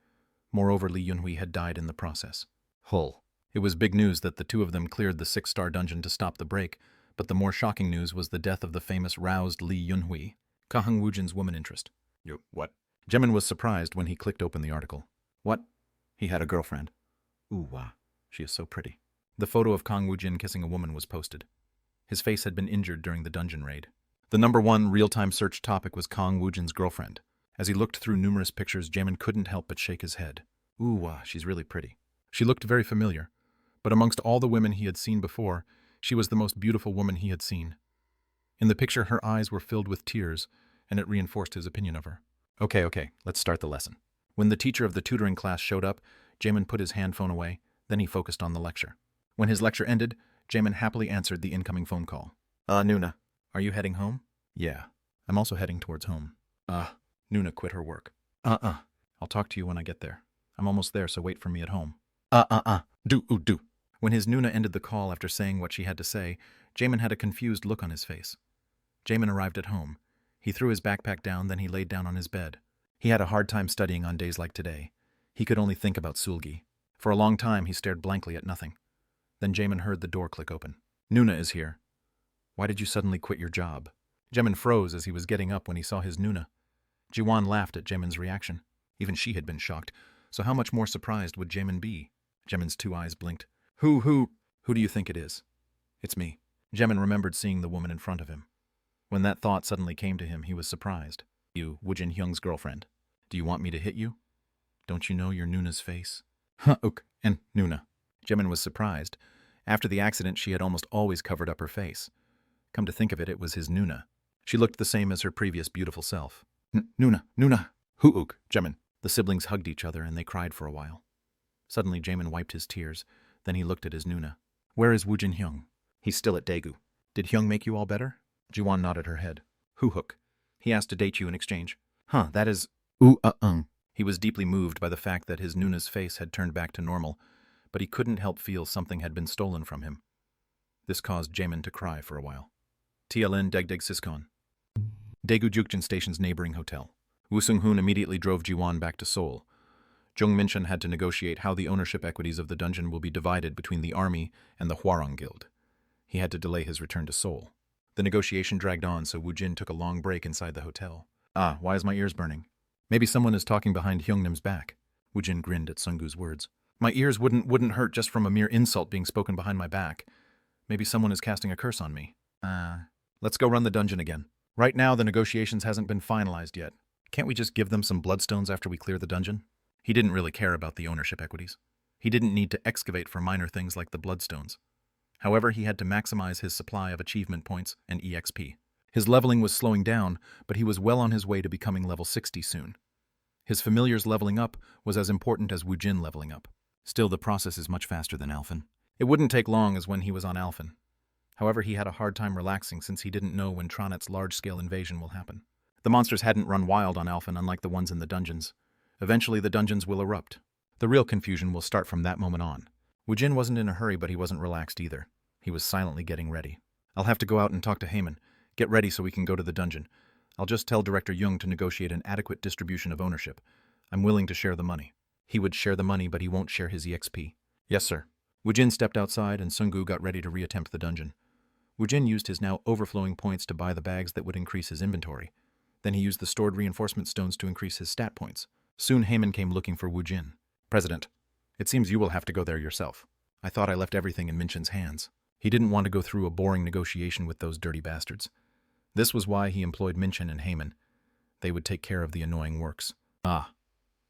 Moreover, Lee Yunhui had died in the process. Hull. It was big news that the two of them cleared the 6-star dungeon to stop the break, but the more shocking news was the death of the famous roused Lee Yunhui, Kang Woojin's woman interest. You what? Jimin was surprised when he clicked open the article. What? He had a girlfriend. Ooh, wow. She is so pretty. The photo of Kang Woojin kissing a woman was posted. His face had been injured during the dungeon raid. The #1 real-time search topic was Kang Woojin's girlfriend. As he looked through numerous pictures, Jamin couldn't help but shake his head. Ooh, wow, she's really pretty. She looked very familiar, but amongst all the women he had seen before, she was the most beautiful woman he had seen. In the picture, her eyes were filled with tears, and it reinforced his opinion of her. Okay, let's start the lesson. When the teacher of the tutoring class showed up, Jamin put his handphone away, then he focused on the lecture. When his lecture ended, Jamin happily answered the incoming phone call. Nuna, are you heading home? Yeah, I'm also heading towards home. Nuna quit her work. I'll talk to you when I get there. I'm almost there, so wait for me at home. Do. When his Nuna ended the call after saying what she had to say, Jamin had a confused look on his face. Jamin arrived at home. He threw his backpack down, then he laid down on his bed. He had a hard time studying on days like today. He could only think about Sulgi. For a long time, he stared blankly at nothing. Then Jamin heard the door click open. Nuna is here. Why did you suddenly quit your job? Jamin froze as he was getting up when he saw his Nuna. Jiwan laughed at Jamin's reaction. Even she had been shocked, so how much more surprised would Jamin be? Jamin's two eyes blinked. Who do you think it is? It's me. Jamin remembered seeing the woman in front of him. When that thought suddenly came to him, he was surprised. You, Woojin Hyung's girlfriend. Do you want me to hit you? Don't you know your Nuna's face? Ook and Nuna. Jamin was surprised. After the accident, she had almost always covered up her face. Come to think of it, it was his Nuna. She looked the same as her previous beautiful self. Nuna. Ook, Jamin. The siblings hugged each other and they cried for a while. Suddenly, Jamin wiped his tears. Then he looked at his Nuna. Where is Woojin Hyung? He's still at Daegu. Did Hyung make you all better? Jiwan nodded her head. Hook. He asked to date you in exchange. That is... He was deeply moved by the fact that his Nuna's face had turned back to normal, but he couldn't help feel something had been stolen from him. This caused Jamin to cry for a while. TLN Degdeg Siskon. Daegu Jukjin Station's neighboring hotel. Woo Sung-hoon immediately drove Jiwan back to Seoul. Jung Minchun had to negotiate how the ownership equities of the dungeon will be divided between the army and the Hwarang Guild. He had to delay his return to Seoul. The negotiation dragged on, so Woojin took a long break inside the hotel. Why is my ears burning? Maybe someone is talking behind Hyungnim's back. Woojin grinned at Sunggu's words. My ears wouldn't hurt just from a mere insult being spoken behind my back. Maybe someone is casting a curse on me. Let's go run the dungeon again. Right now, the negotiations hasn't been finalized yet. Can't we just give them some bloodstones after we clear the dungeon? He didn't really care about the ownership equities. He didn't need to excavate for minor things like the bloodstones. However, he had to maximize his supply of achievement points and EXP. His leveling was slowing down, but he was well on his way to becoming level 60 soon. His familiars leveling up was as important as Woojin leveling up. Still, the process is much faster than Alphen. It wouldn't take long as when he was on Alphen. However, he had a hard time relaxing since he didn't know when Tronet's large-scale invasion will happen. The monsters hadn't run wild on Alphen unlike the ones in the dungeons. Eventually, the dungeons will erupt. The real confusion will start from that moment on. Woojin wasn't in a hurry, but he wasn't relaxed either. He was silently getting ready. I'll have to go out and talk to Heyman. Get ready so we can go to the dungeon. I'll just tell Director Jung to negotiate an adequate distribution of ownership. I'm willing to share the money. He would share the money, but he won't share his EXP. Yes, sir. Woojin stepped outside and Sunggu got ready to reattempt the dungeon. Woojin used his now overflowing points to buy the bags that would increase his inventory. Then he used the stored reinforcement stones to increase his stat points. Soon Heyman came looking for Woojin. President, it seems you will have to go there yourself. I thought I left everything in Minchun's hands. He didn't want to go through a boring negotiation with those dirty bastards. This was why he employed Minchun and Heyman. They would take care of the annoying works. The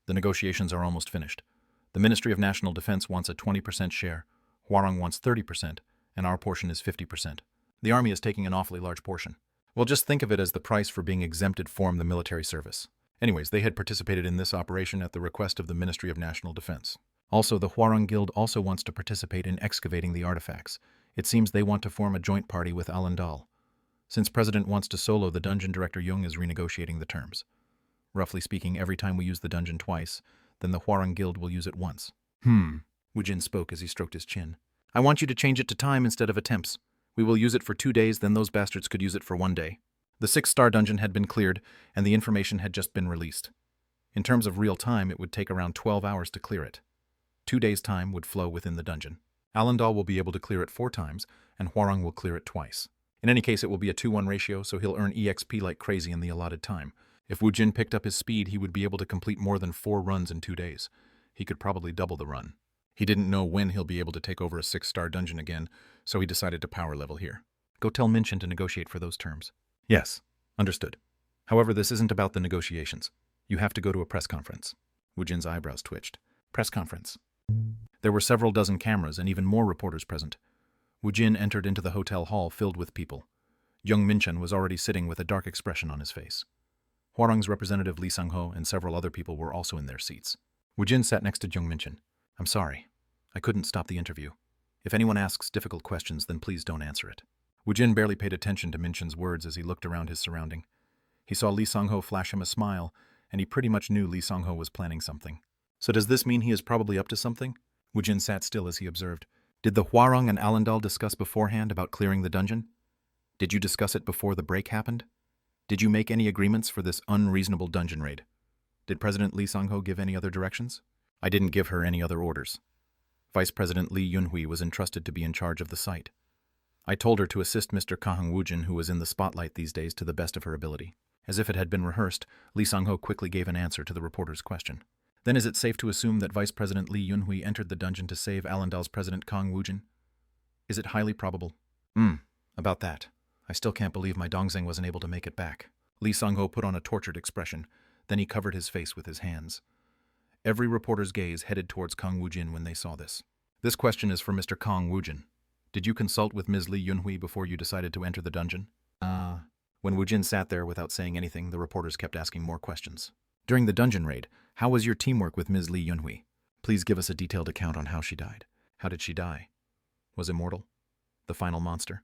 negotiations are almost finished. The Ministry of National Defense wants a 20% share, Hwarang wants 30%, and our portion is 50%. The army is taking an awfully large portion. Well, just think of it as the price for being exempted from the military service. Anyways, they had participated in this operation at the request of the Ministry of National Defense. Also, the Hwarang Guild also wants to participate in excavating the artifacts. It seems they want to form a joint party with Alandal. Since President wants to solo the dungeon, Director Jung is renegotiating the terms. Roughly speaking, every time we use the dungeon twice, then the Hwarang Guild will use it once. Woojin spoke as he stroked his chin. I want you to change it to time instead of attempts. We will use it for 2 days, then those bastards could use it for 1 day. The 6-star dungeon had been cleared, and the information had just been released. In terms of real time, it would take around 12 hours to clear it. 2 days' time would flow within the dungeon. Allendal will be able to clear it 4 times, and Hwarang will clear it twice. In any case, it will be a 2-1 ratio, so he'll earn EXP like crazy in the allotted time. If Woojin picked up his speed, he would be able to complete more than 4 runs in 2 days. He could probably double the run. He didn't know when he'll be able to take over a 6-star dungeon again, so he decided to power level here. Go tell Minchin to negotiate for those terms. Yes, understood. However, this isn't about the negotiations. You have to go to a press conference. Woojin's eyebrows twitched. Press conference. There were several dozen cameras and even more reporters present. Woojin entered into the hotel hall filled with people. Young Minchin was already sitting with a dark expression on his face. Hwarang's representative Lee Sang-ho and several other people were also in their seats. Woojin sat next to Young Minchin. I'm sorry. I couldn't stop the interview. If anyone asks difficult questions, then please don't answer it. Woojin barely paid attention to Minchin's words as he looked around his surrounding. He saw Lee Sang-ho flash him a smile, and he pretty much knew Lee Sang-ho was planning something. So does this mean he is probably up to something? Woojin sat still as he observed. Did the Hwarang and Allendal discuss beforehand about clearing the dungeon? Did you discuss it before the break happened? Did you make any agreements for this unreasonable dungeon raid? Did President Lee Sang-ho give any other directions? I didn't give her any other orders. Vice President Lee Yunhui was entrusted to be in charge of the site. I told her to assist Mr. Kang Woojin, who was in the spotlight these days, to the best of her ability. As if it had been rehearsed, Lee Sang-ho quickly gave an answer to the reporter's question. Then is it safe to assume that Vice President Lee Yunhui entered the dungeon to save Allendal's President Kang Woojin? Is it highly probable? About that. I still can't believe my Dongzeng wasn't able to make it back. Lee Sang-ho put on a tortured expression. Then he covered his face with his hands. Every reporter's gaze headed towards Kang Woojin when they saw this. This question is for Mr. Kang Woojin. Did you consult with Ms. Lee Yunhui before you decided to enter the dungeon? When Woojin sat there without saying anything, the reporters kept asking more questions. During the dungeon raid, how was your teamwork with Ms. Lee Yunhui? Please give us a detailed account on how she died. How did she die? Was immortal? The final monster?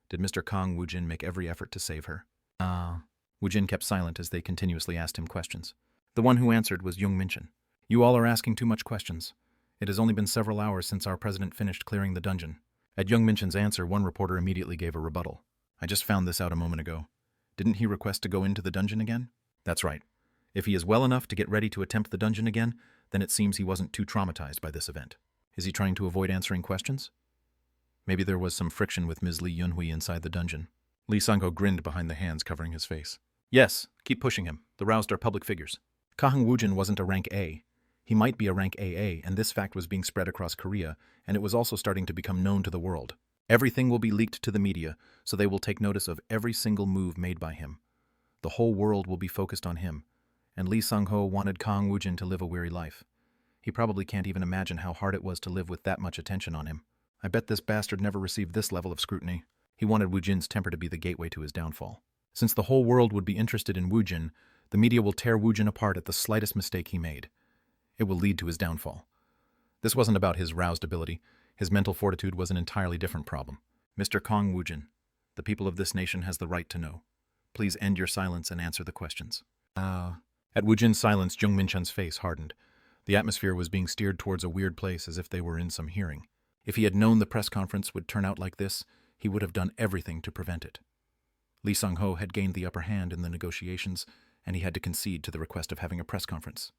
Did Mr. Kang Woojin make every effort to save her? Woojin kept silent as they continuously asked him questions. The one who answered was Young Minchin. You all are asking too much questions. It has only been several hours since our president finished clearing the dungeon. At Young Minchin's answer, one reporter immediately gave a rebuttal. I just found this out a moment ago. Didn't he request to go into the dungeon again? That's right. If he is well enough to get ready to attempt the dungeon again, then it seems he wasn't too traumatized by this event. Is he trying to avoid answering questions? Maybe there was some friction with Ms. Lee Yunhui inside the dungeon. Lee Sang-ho grinned behind the hands covering his face. Yes, keep pushing him. The roused are public figures. Kang Woojin wasn't a rank A. He might be a rank AA, and this fact was being spread across Korea, and it was also starting to become known to the world. Everything will be leaked to the media, so they will take notice of every single move made by him. The whole world will be focused on him, and Lee Sang-ho wanted Kang Woojin to live a weary life. He probably can't even imagine how hard it was to live with that much attention on him. I bet this bastard never received this level of scrutiny. He wanted Woojin's temper to be the gateway to his downfall. Since the whole world would be interested in Woojin, the media will tear Woojin apart at the slightest mistake he made. It will lead to his downfall. This wasn't about his roused ability. His mental fortitude was an entirely different problem. Mr. Kang Woojin, the people of this nation has the right to know. Please end your silence and answer the questions. At Woojin's silence, Jung Minchen's face hardened. The atmosphere was being steered towards a weird place as if they were in some hearing. If he had known the press conference would turn out like this, he would have done everything to prevent it. Lee Sang-ho had gained the upper hand in the negotiations, and he had to concede to the request of having a press conference.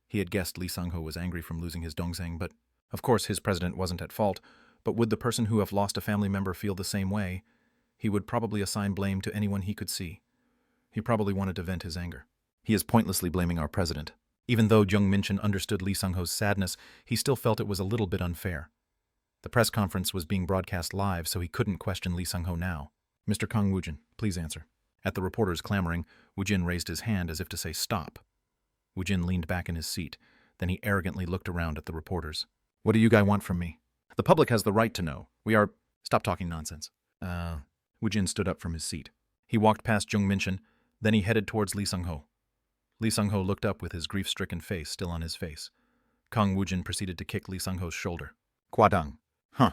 He had guessed Lee Sang-ho was angry from losing his Dongzeng, but of course his president wasn't at fault. But would the person who have lost a family member feel the same way? He would probably assign blame to anyone he could see. He probably wanted to vent his anger. He is pointlessly blaming our president. Even though Jung Minchin understood Lee Sang-ho's sadness, he still felt it was a little bit unfair. The press conference was being broadcast live, so he couldn't question Lee Sang-ho now. Mr. Kang Woojin, please answer. At the reporters clamoring, Woojin raised his hand as if to say stop. Woojin leaned back in his seat. Then he arrogantly looked around at the reporters. What do you guys want from me? The public has the right to know. We are... Stop talking nonsense. Woojin stood up from his seat. He walked past Jung Minchin, then he headed towards Lee Sang-ho. Lee Sang-ho looked up with his grief-stricken face still on his face. Kang Woojin proceeded to kick Lee Sang-ho's shoulder. Kwadang. Huh.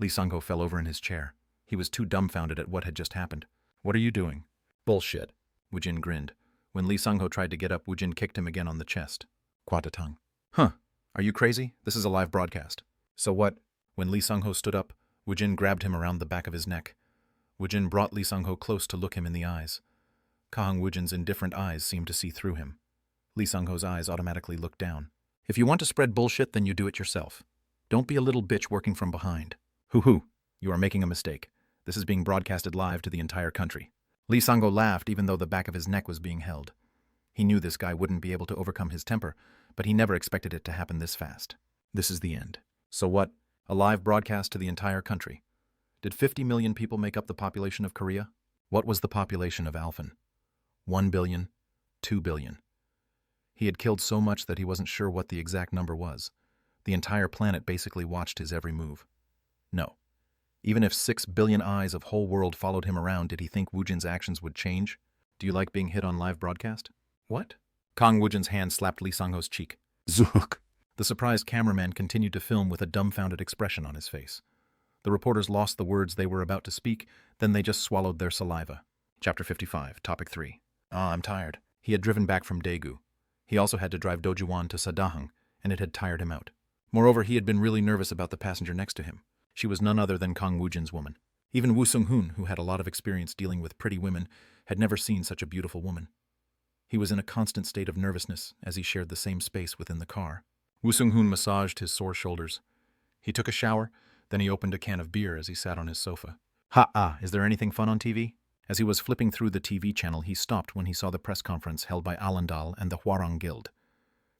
Lee Sang-ho fell over in his chair. He was too dumbfounded at what had just happened. What are you doing? Bullshit. Woojin grinned. When Lee Sang-ho tried to get up, Woojin kicked him again on the chest. Kwatatang. Huh. Are you crazy? This is a live broadcast. So what? When Lee Sang-ho stood up, Woojin grabbed him around the back of his neck. Woojin brought Lee Sang-ho close to look him in the eyes. Kang Woojin's indifferent eyes seemed to see through him. Lee Sang-ho's eyes automatically looked down. If you want to spread bullshit, then you do it yourself. Don't be a little bitch working from behind. Hoo-hoo, you are making a mistake. This is being broadcasted live to the entire country. Lee Sang-ho laughed even though the back of his neck was being held. He knew this guy wouldn't be able to overcome his temper, but he never expected it to happen this fast. This is the end. So what? A live broadcast to the entire country. Did 50 million people make up the population of Korea? What was the population of Alphen? 1 billion? 2 billion? He had killed so much that he wasn't sure what the exact number was. The entire planet basically watched his every move. No. Even if 6 billion eyes of whole world followed him around, did he think Woojin's actions would change? Do you like being hit on live broadcast? What? Kang Woojin's hand slapped Lee Sang-ho's cheek. Zook. The surprised cameraman continued to film with a dumbfounded expression on his face. The reporters lost the words they were about to speak, then they just swallowed their saliva. Chapter 55, Topic 3. I'm tired. He had driven back from Daegu. He also had to drive Dojuan to Sadahang, and it had tired him out. Moreover, he had been really nervous about the passenger next to him. She was none other than Kang Woojin's woman. Even Woo Sung-hoon, who had a lot of experience dealing with pretty women, had never seen such a beautiful woman. He was in a constant state of nervousness as he shared the same space within the car. Woo Sung-hoon massaged his sore shoulders. He took a shower, then he opened a can of beer as he sat on his sofa. Is there anything fun on TV? As he was flipping through the TV channel, he stopped when he saw the press conference held by Alandal and the Hwarang Guild.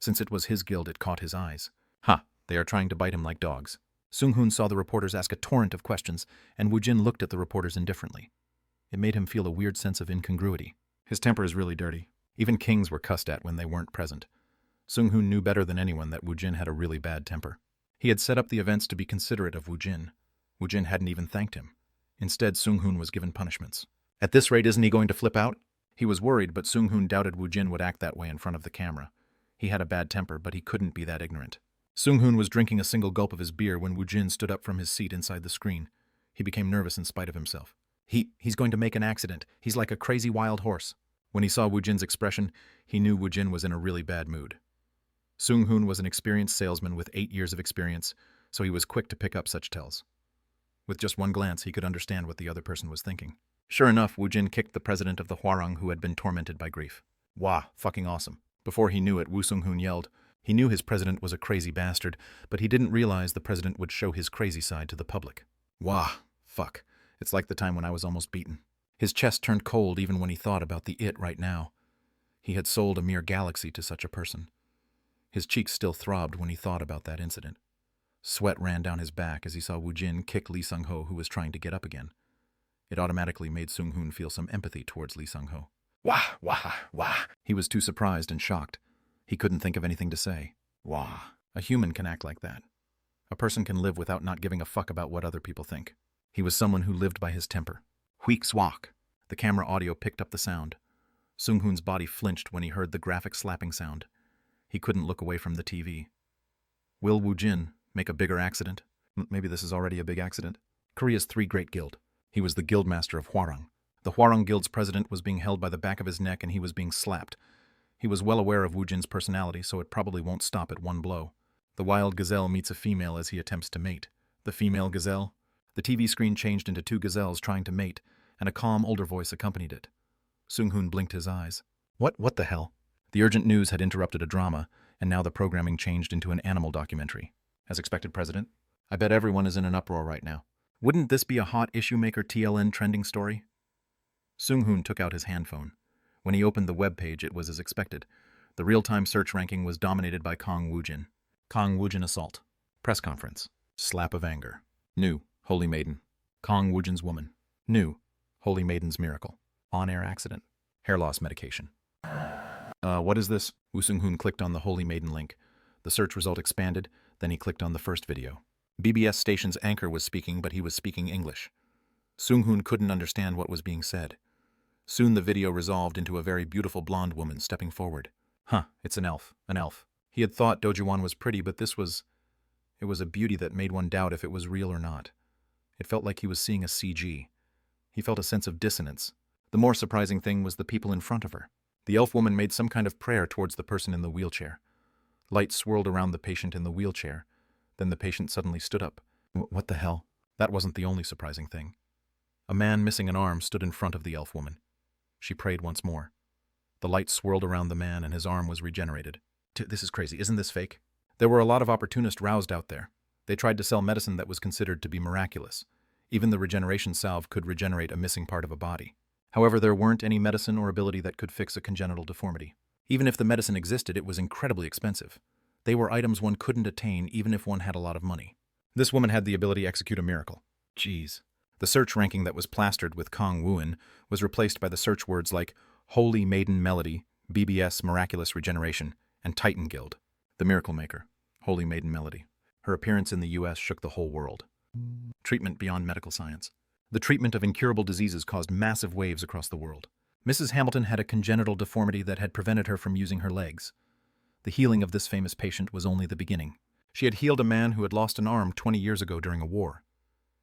Since it was his guild, it caught his eyes. They are trying to bite him like dogs. Sung-hoon saw the reporters ask a torrent of questions, and Woojin looked at the reporters indifferently. It made him feel a weird sense of incongruity. His temper is really dirty. Even kings were cussed at when they weren't present. Sung-hoon knew better than anyone that Woojin had a really bad temper. He had set up the events to be considerate of Woojin. Woojin hadn't even thanked him. Instead, Sung-hoon was given punishments. At this rate, isn't he going to flip out? He was worried, but Sung-hoon doubted Woojin would act that way in front of the camera. He had a bad temper, but he couldn't be that ignorant. Sung-hoon was drinking a single gulp of his beer when Woojin stood up from his seat inside the screen. He became nervous in spite of himself. He's going to make an accident. He's like a crazy wild horse. When he saw Woojin's expression, he knew Woojin was in a really bad mood. Sung-hoon was an experienced salesman with 8 years of experience, so he was quick to pick up such tells. With just one glance, he could understand what the other person was thinking. Sure enough, Woojin kicked the president of the Hwarang who had been tormented by grief. Wah, fucking awesome. Before he knew it, Woo Sung-hoon yelled. He knew his president was a crazy bastard, but he didn't realize the president would show his crazy side to the public. Wah, fuck. It's like the time when I was almost beaten. His chest turned cold even when he thought about the it right now. He had sold a mere galaxy to such a person. His cheeks still throbbed when he thought about that incident. Sweat ran down his back as he saw Woojin kick Lee Sang-ho, who was trying to get up again. It automatically made Sung-hoon feel some empathy towards Lee Sang-ho. Wah, wah, wah. He was too surprised and shocked. He couldn't think of anything to say. Wah. A human can act like that. A person can live without not giving a fuck about what other people think. He was someone who lived by his temper. Huik swak. The camera audio picked up the sound. Sung-hoon's body flinched when he heard the graphic slapping sound. He couldn't look away from the TV. Will Woojin make a bigger accident? Maybe this is already a big accident. Korea's 3 great guild. He was the guildmaster of Hwarang. The Hwarang Guild's president was being held by the back of his neck and he was being slapped. He was well aware of Woojin's personality, so it probably won't stop at one blow. The wild gazelle meets a female as he attempts to mate. The female gazelle? The TV screen changed into 2 gazelles trying to mate, and a calm, older voice accompanied it. Sung-hoon blinked his eyes. What the hell? The urgent news had interrupted a drama, and now the programming changed into an animal documentary. As expected, President. I bet everyone is in an uproar right now. Wouldn't this be a hot issue-maker TLN trending story? Sung-hoon took out his handphone. When he opened the web page, it was as expected. The real-time search ranking was dominated by Kang Woojin. Kang Woojin assault. Press conference. Slap of anger. New. Holy Maiden. Kang Woojin's woman. New. Holy Maiden's miracle. On-air accident. Hair loss medication. What is this? Woo Sung-hoon clicked on the Holy Maiden link. The search result expanded, then he clicked on the first video. BBS station's anchor was speaking, but he was speaking English. Sung-hoon couldn't understand what was being said. Soon the video resolved into a very beautiful blonde woman stepping forward. It's an elf. An elf. He had thought Dojuan was pretty, but it was a beauty that made one doubt if it was real or not. It felt like he was seeing a CG. He felt a sense of dissonance. The more surprising thing was the people in front of her. The elf woman made some kind of prayer towards the person in the wheelchair. Light swirled around the patient in the wheelchair. Then the patient suddenly stood up. What the hell? That wasn't the only surprising thing. A man missing an arm stood in front of the elf woman. She prayed once more. The light swirled around the man and his arm was regenerated. This is crazy. Isn't this fake? There were a lot of opportunists roused out there. They tried to sell medicine that was considered to be miraculous. Even the regeneration salve could regenerate a missing part of a body. However, there weren't any medicine or ability that could fix a congenital deformity. Even if the medicine existed, it was incredibly expensive. They were items one couldn't attain even if one had a lot of money. This woman had the ability to execute a miracle. Jeez. The search ranking that was plastered with Kang Woojin was replaced by the search words like Holy Maiden Melody, BBS Miraculous Regeneration, and Titan Guild. The Miracle Maker, Holy Maiden Melody. Her appearance in the U.S. shook the whole world. Treatment beyond medical science. The treatment of incurable diseases caused massive waves across the world. Mrs. Hamilton had a congenital deformity that had prevented her from using her legs. The healing of this famous patient was only the beginning. She had healed a man who had lost an arm 20 years ago during a war.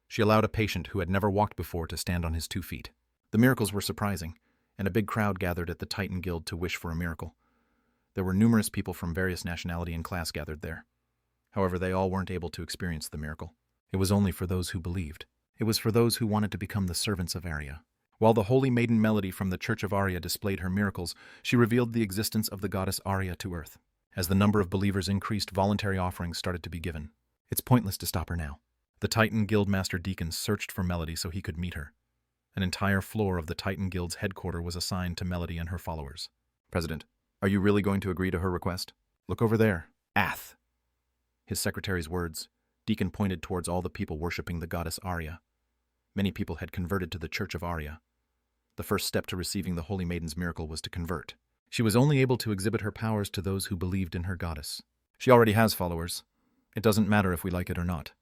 She allowed a patient who had never walked before to stand on his 2 feet. The miracles were surprising, and a big crowd gathered at the Titan Guild to wish for a miracle. There were numerous people from various nationality and class gathered there. However, they all weren't able to experience the miracle. It was only for those who believed. It was for those who wanted to become the servants of Arya. While the Holy Maiden Melody from the Church of Arya displayed her miracles, she revealed the existence of the goddess Arya to Earth. As the number of believers increased, voluntary offerings started to be given. It's pointless to stop her now. The Titan Guild Master Deacon searched for Melody so he could meet her. An entire floor of the Titan Guild's headquarters was assigned to Melody and her followers. President, are you really going to agree to her request? Look over there. Ath. His secretary's words. Deacon pointed towards all the people worshipping the goddess Arya. Many people had converted to the Church of Arya. The first step to receiving the Holy Maiden's miracle was to convert. She was only able to exhibit her powers to those who believed in her goddess. She already has followers. It doesn't matter if we like it or not.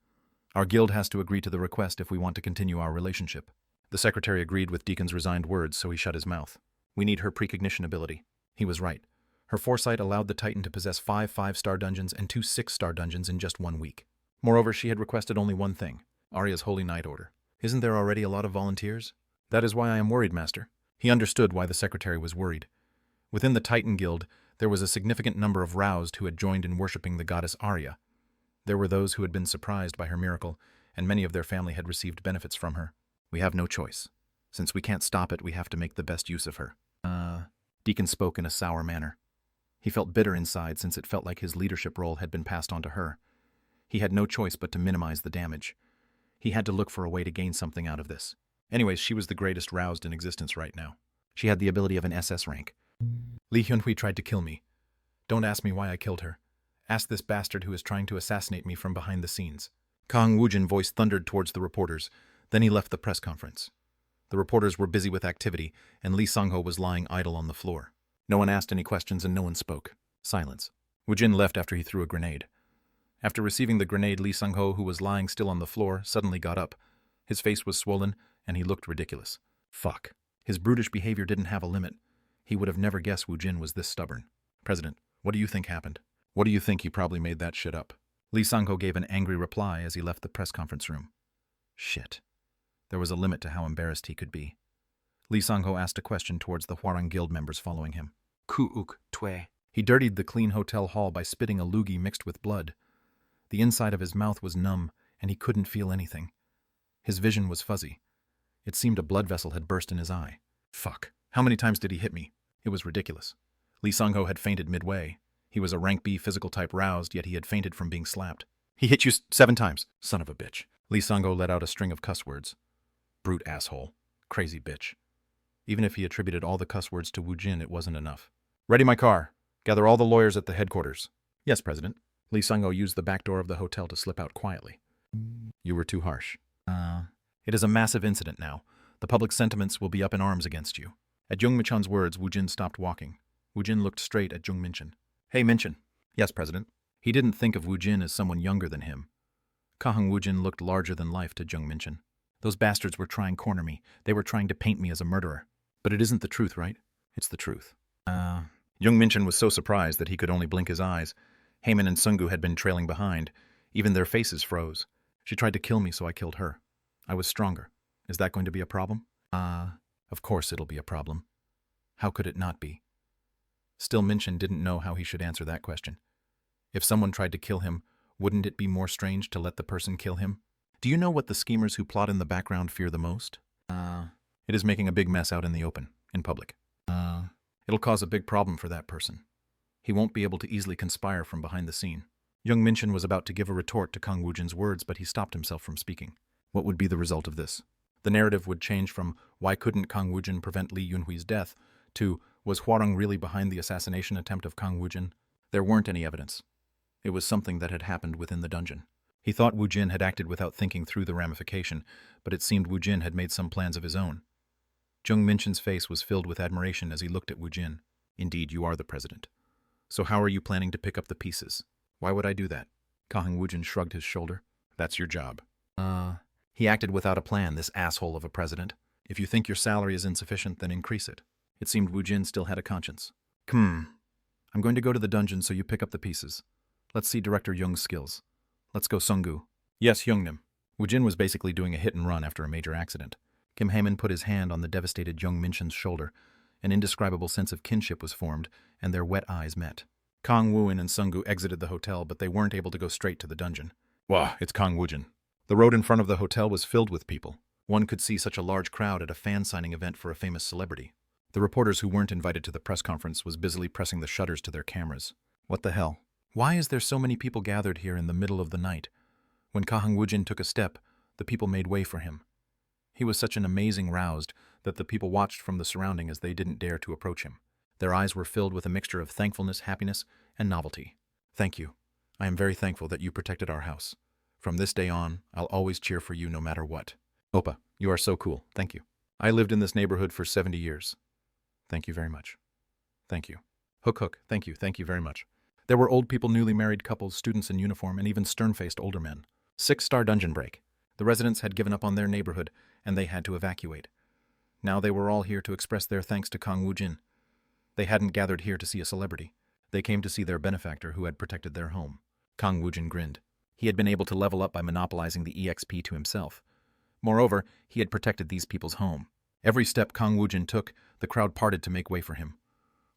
Our guild has to agree to the request if we want to continue our relationship. The secretary agreed with Deacon's resigned words, so he shut his mouth. We need her precognition ability. He was right. Her foresight allowed the Titan to possess 5 5-star dungeons and 2 6-star dungeons in just 1 week. Moreover, she had requested only one thing, Arya's Holy Knight Order. Isn't there already a lot of volunteers? That is why I am worried, Master. He understood why the secretary was worried. Within the Titan Guild, there was a significant number of roused who had joined in worshipping the goddess Arya. There were those who had been surprised by her miracle, and many of their family had received benefits from her. We have no choice. Since we can't stop it, we have to make the best use of her. Deacon spoke in a sour manner. He felt bitter inside since it felt like his leadership role had been passed on to her. He had no choice but to minimize the damage. He had to look for a way to gain something out of this. Anyways, she was the greatest roused in existence right now. She had the ability of an SS rank. Li Hyunhui tried to kill me. Don't ask me why I killed her. Ask this bastard who is trying to assassinate me from behind the scenes. Kang Woojin voice thundered towards the reporters. Then he left the press conference. The reporters were busy with activity, and Lee Sung-ho was lying idle on the floor. No one asked any questions and no one spoke. Silence. Woojin left after he threw a grenade. After receiving the grenade, Lee Sung-ho, who was lying still on the floor, suddenly got up. His face was swollen, and he looked ridiculous. Fuck. His brutish behavior didn't have a limit. He would have never guessed Woojin was this stubborn. President, what do you think happened? What do you think he probably made that shit up? Lee Sung-ho gave an angry reply as he left the press conference room. Shit. There was a limit to how embarrassed he could be. Lee Sung-ho asked a question towards the Hwarang Guild members following him. Ku-uk tue. He dirtied the clean hotel hall by spitting a loogie mixed with blood. The inside of his mouth was numb, and he couldn't feel anything. His vision was fuzzy. It seemed a blood vessel had burst in his eye. Fuck. How many times did he hit me? It was ridiculous. Lee Sung-ho had fainted midway. He was a rank B physical type roused, yet he had fainted from being slapped. He hit you 7 times, son of a bitch. Lee Sung-ho let out a string of cuss words. Brute asshole. Crazy bitch. Even if he attributed all the cuss words to Woojin, it wasn't enough. Ready my car. Gather all the lawyers at the headquarters. Yes, President. Lee Sung-ho used the back door of the hotel to slip out quietly. You were too harsh. It is a massive incident now. The public sentiments will be up in arms against you. At Jung Minchan's words, Woojin stopped walking. Woojin looked straight at Jung Minchan. Hey, Minchan. Yes, President. He didn't think of Woojin as someone younger than him. Kang Woojin looked larger than life to Jung Minchan. Those bastards were trying to corner me. They were trying to paint me as a murderer. But it isn't the truth, right? It's the truth. Jung Minchan was so surprised that he could only blink his eyes. Heyman and Sungu had been trailing behind. Even their faces froze. She tried to kill me, so I killed her. I was stronger. Is that going to be a problem? Of course it'll be a problem. How could it not be? Still, Minchan didn't know how he should answer that question. If someone tried to kill him, wouldn't it be more strange to let the person kill him? Do you know what the schemers who plot in the background fear the most? It is making a big mess out in the open, in public. It'll cause a big problem for that person. He won't be able to easily conspire from behind the scene. Young Minchin was about to give a retort to Kang Woojin's words, but he stopped himself from speaking. What would be the result of this? The narrative would change from why couldn't Kang Woojin prevent Li Yunhui's death to was Huarong really behind the assassination attempt of Kang Woojin? There weren't any evidence. It was something that had happened within the dungeon. He thought Woojin had acted without thinking through the ramification, but it seemed Woojin had made some plans of his own. Jung Minchin's face was filled with admiration as he looked at Woojin. Indeed, you are the president. So how are you planning to pick up the pieces? Why would I do that? Kang Woojin shrugged his shoulder. That's your job. He acted without a plan, this asshole of a president. If you think your salary is insufficient, then increase it. It seemed Woojin still had a conscience. I'm going to go to the dungeon so you pick up the pieces. Let's see Director Young's skills. Let's go, Sunggu. Yes, Youngnim. Woojin was basically doing a hit and run after a major accident. Kim Haemin put his hand on the devastated Young Minchin's shoulder. An indescribable sense of kinship was formed, and their wet eyes met. Kang Woojin and Sunggu exited the hotel, but they weren't able to go straight to the dungeon. Wah, it's Kang Woojin. The road in front of the hotel was filled with people. One could see such a large crowd at a fan-signing event for a famous celebrity. The reporters who weren't invited to the press conference was busily pressing the shutters to their cameras. What the hell? Why is there so many people gathered here in the middle of the night? When Kang Woojin took a step, the people made way for him. He was such an amazing roused that the people watched from the surrounding as they didn't dare to approach him. Their eyes were filled with a mixture of thankfulness, happiness, and novelty. Thank you. I am very thankful that you protected our house. From this day on, I'll always cheer for you no matter what. Oppa, you are so cool. Thank you. I lived in this neighborhood for 70 years. Thank you very much. Thank you. Hook, thank you very much. There were old people, newly married couples, students in uniform, and even stern-faced older men. 6-star dungeon break. The residents had given up on their neighborhood, and they had to evacuate. Now they were all here to express their thanks to Kang Woojin. They hadn't gathered here to see a celebrity. They came to see their benefactor who had protected their home. Kang Woojin grinned. He had been able to level up by monopolizing the EXP to himself. Moreover, he had protected these people's home. Every step Kang Woojin took, the crowd parted to make way for him.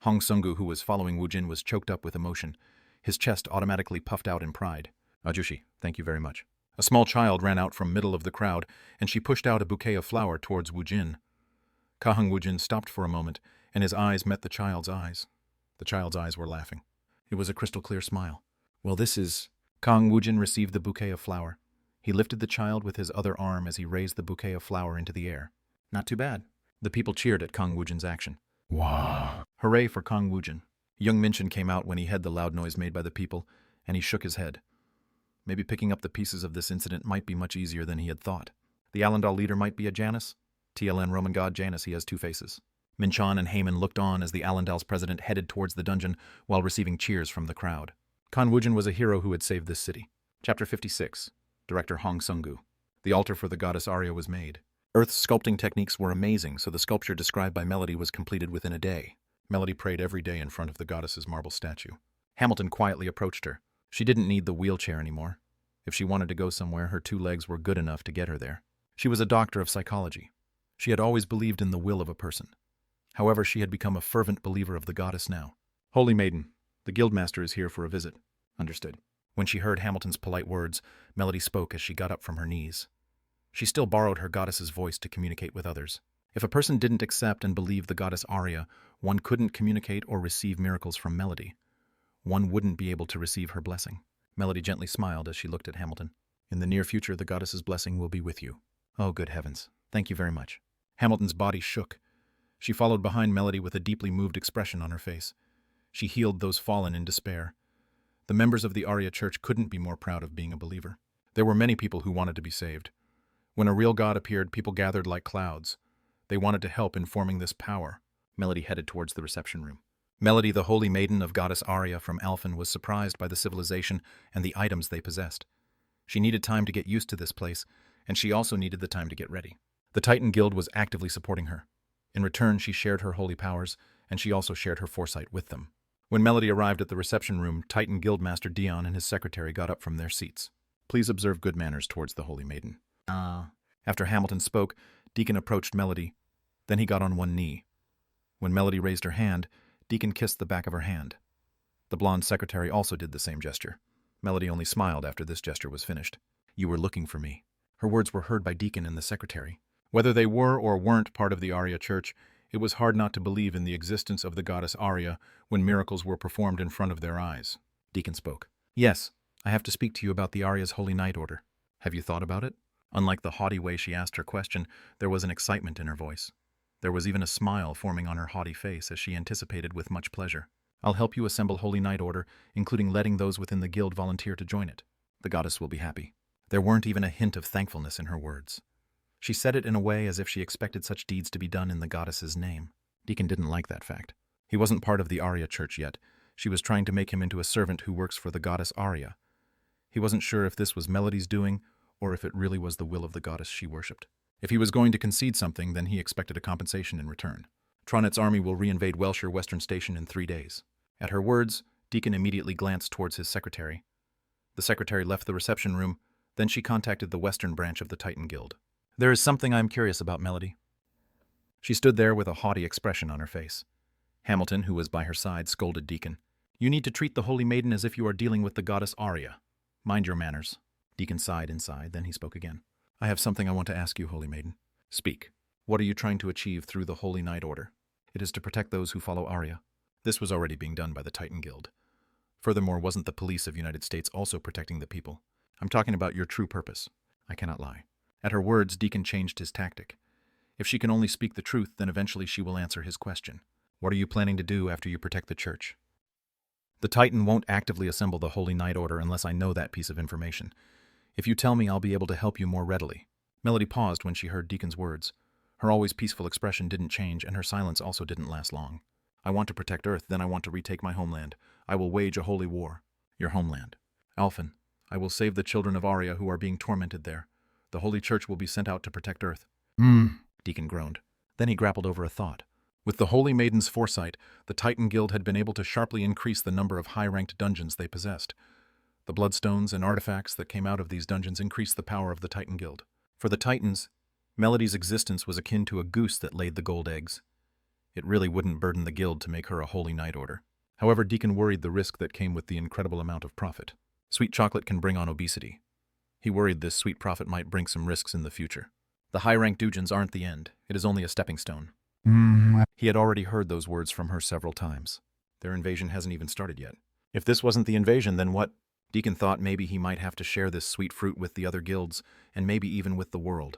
Hong Sunggu, who was following Woojin, was choked up with emotion. His chest automatically puffed out in pride. Ajushi, thank you very much. A small child ran out from middle of the crowd, and she pushed out a bouquet of flower towards Woojin. Kang Woojin stopped for a moment, and his eyes met the child's eyes. The child's eyes were laughing. It was a crystal-clear smile. Well, this is... Kang Woojin received the bouquet of flower. He lifted the child with his other arm as he raised the bouquet of flower into the air. Not too bad. The people cheered at Kang Woojin's action. Wow. Hooray for Kang Woojin. Young Minchin came out when he heard the loud noise made by the people, and he shook his head. Maybe picking up the pieces of this incident might be much easier than he had thought. The Allendale leader might be a Janus. TLN Roman god Janus, he has 2 faces. Minchan and Haemin looked on as the Allendale's president headed towards the dungeon while receiving cheers from the crowd. Kang Woojin was a hero who had saved this city. Chapter 56. Director Hong Sunggu. The altar for the goddess Arya was made. Earth's sculpting techniques were amazing, so the sculpture described by Melody was completed within a day. Melody prayed every day in front of the goddess's marble statue. Hamilton quietly approached her. She didn't need the wheelchair anymore. If she wanted to go somewhere, her 2 legs were good enough to get her there. She was a doctor of psychology. She had always believed in the will of a person. However, she had become a fervent believer of the goddess now. Holy Maiden, the guildmaster is here for a visit. Understood. When she heard Hamilton's polite words, Melody spoke as she got up from her knees. She still borrowed her goddess's voice to communicate with others. If a person didn't accept and believe the goddess Arya, one couldn't communicate or receive miracles from Melody. One wouldn't be able to receive her blessing. Melody gently smiled as she looked at Hamilton. In the near future, the goddess's blessing will be with you. Oh, good heavens. Thank you very much. Hamilton's body shook. She followed behind Melody with a deeply moved expression on her face. She healed those fallen in despair. The members of the Arya Church couldn't be more proud of being a believer. There were many people who wanted to be saved. When a real god appeared, people gathered like clouds. They wanted to help in forming this power. Melody headed towards the reception room. Melody, the holy maiden of goddess Arya from Alphen, was surprised by the civilization and the items they possessed. She needed time to get used to this place, and she also needed the time to get ready. The Titan Guild was actively supporting her. In return, she shared her holy powers, and she also shared her foresight with them. When Melody arrived at the reception room, Titan Guildmaster Dion and his secretary got up from their seats. Please observe good manners towards the holy maiden. After Hamilton spoke, Deacon approached Melody. Then he got on one knee. When Melody raised her hand, Deacon kissed the back of her hand. The blonde secretary also did the same gesture. Melody only smiled after this gesture was finished. You were looking for me. Her words were heard by Deacon and the secretary. Whether they were or weren't part of the Arya Church, it was hard not to believe in the existence of the goddess Arya when miracles were performed in front of their eyes. Deacon spoke. Yes, I have to speak to you about the Arya's Holy Night Order. Have you thought about it? Unlike the haughty way she asked her question, there was an excitement in her voice. There was even a smile forming on her haughty face as she anticipated with much pleasure. I'll help you assemble Holy Night Order, including letting those within the guild volunteer to join it. The goddess will be happy. There weren't even a hint of thankfulness in her words. She said it in a way as if she expected such deeds to be done in the goddess's name. Deacon didn't like that fact. He wasn't part of the Arya church yet. She was trying to make him into a servant who works for the goddess Arya. He wasn't sure if this was Melody's doing, or if it really was the will of the goddess she worshipped. If he was going to concede something, then he expected a compensation in return. Tronnet's army will reinvade Welshire Western Station in 3 days. At her words, Deacon immediately glanced towards his secretary. The secretary left the reception room, then she contacted the Western branch of the Titan Guild. There is something I'm curious about, Melody. She stood there with a haughty expression on her face. Hamilton, who was by her side, scolded Deacon. You need to treat the Holy Maiden as if you are dealing with the goddess Arya. Mind your manners. Deacon sighed inside, then he spoke again. I have something I want to ask you, Holy Maiden. Speak. What are you trying to achieve through the Holy Night Order? It is to protect those who follow Arya. This was already being done by the Titan Guild. Furthermore, wasn't the police of United States also protecting the people? I'm talking about your true purpose. I cannot lie. At her words, Deacon changed his tactic. If she can only speak the truth, then eventually she will answer his question. What are you planning to do after you protect the church? The Titan won't actively assemble the Holy Night Order unless I know that piece of information. If you tell me, I'll be able to help you more readily. Melody paused when she heard Deacon's words. Her always peaceful expression didn't change, and her silence also didn't last long. I want to protect Earth, then I want to retake my homeland. I will wage a holy war. Your homeland. Alphen, I will save the children of Arya who are being tormented there. The Holy Church will be sent out to protect Earth. Deacon groaned. Then he grappled over a thought. With the Holy Maiden's foresight, the Titan Guild had been able to sharply increase the number of high-ranked dungeons they possessed. The bloodstones and artifacts that came out of these dungeons increased the power of the Titan Guild. For the Titans, Melody's existence was akin to a goose that laid the gold eggs. It really wouldn't burden the guild to make her a Holy Night Order. However, Deacon worried the risk that came with the incredible amount of profit. Sweet chocolate can bring on obesity. He worried this sweet profit might bring some risks in the future. The high-ranked dungeons aren't the end. It is only a stepping stone. He had already heard those words from her several times. Their invasion hasn't even started yet. If this wasn't the invasion, then what? Deacon thought maybe he might have to share this sweet fruit with the other guilds, and maybe even with the world.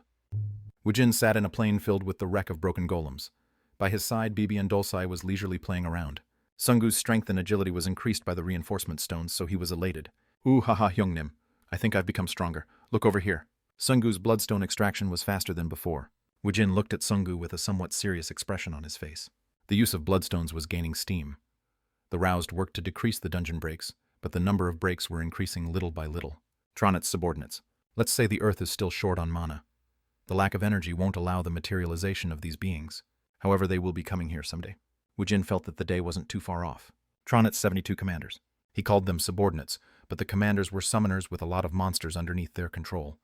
Woojin sat in a plane filled with the wreck of broken golems. By his side, Bibi and Dulcai was leisurely playing around. Sungu's strength and agility was increased by the reinforcement stones, so he was elated. Ooh, haha, Hyungnim. I think I've become stronger. Look over here. Sungu's bloodstone extraction was faster than before. Woojin looked at Sungu with a somewhat serious expression on his face. The use of bloodstones was gaining steam. The roused worked to decrease the dungeon breaks, but the number of breaks were increasing little by little. Tronnet's subordinates. Let's say the Earth is still short on mana. The lack of energy won't allow the materialization of these beings. However, they will be coming here someday. Woojin felt that the day wasn't too far off. Tronnet's 72 commanders. He called them subordinates, but the commanders were summoners with a lot of monsters underneath their control.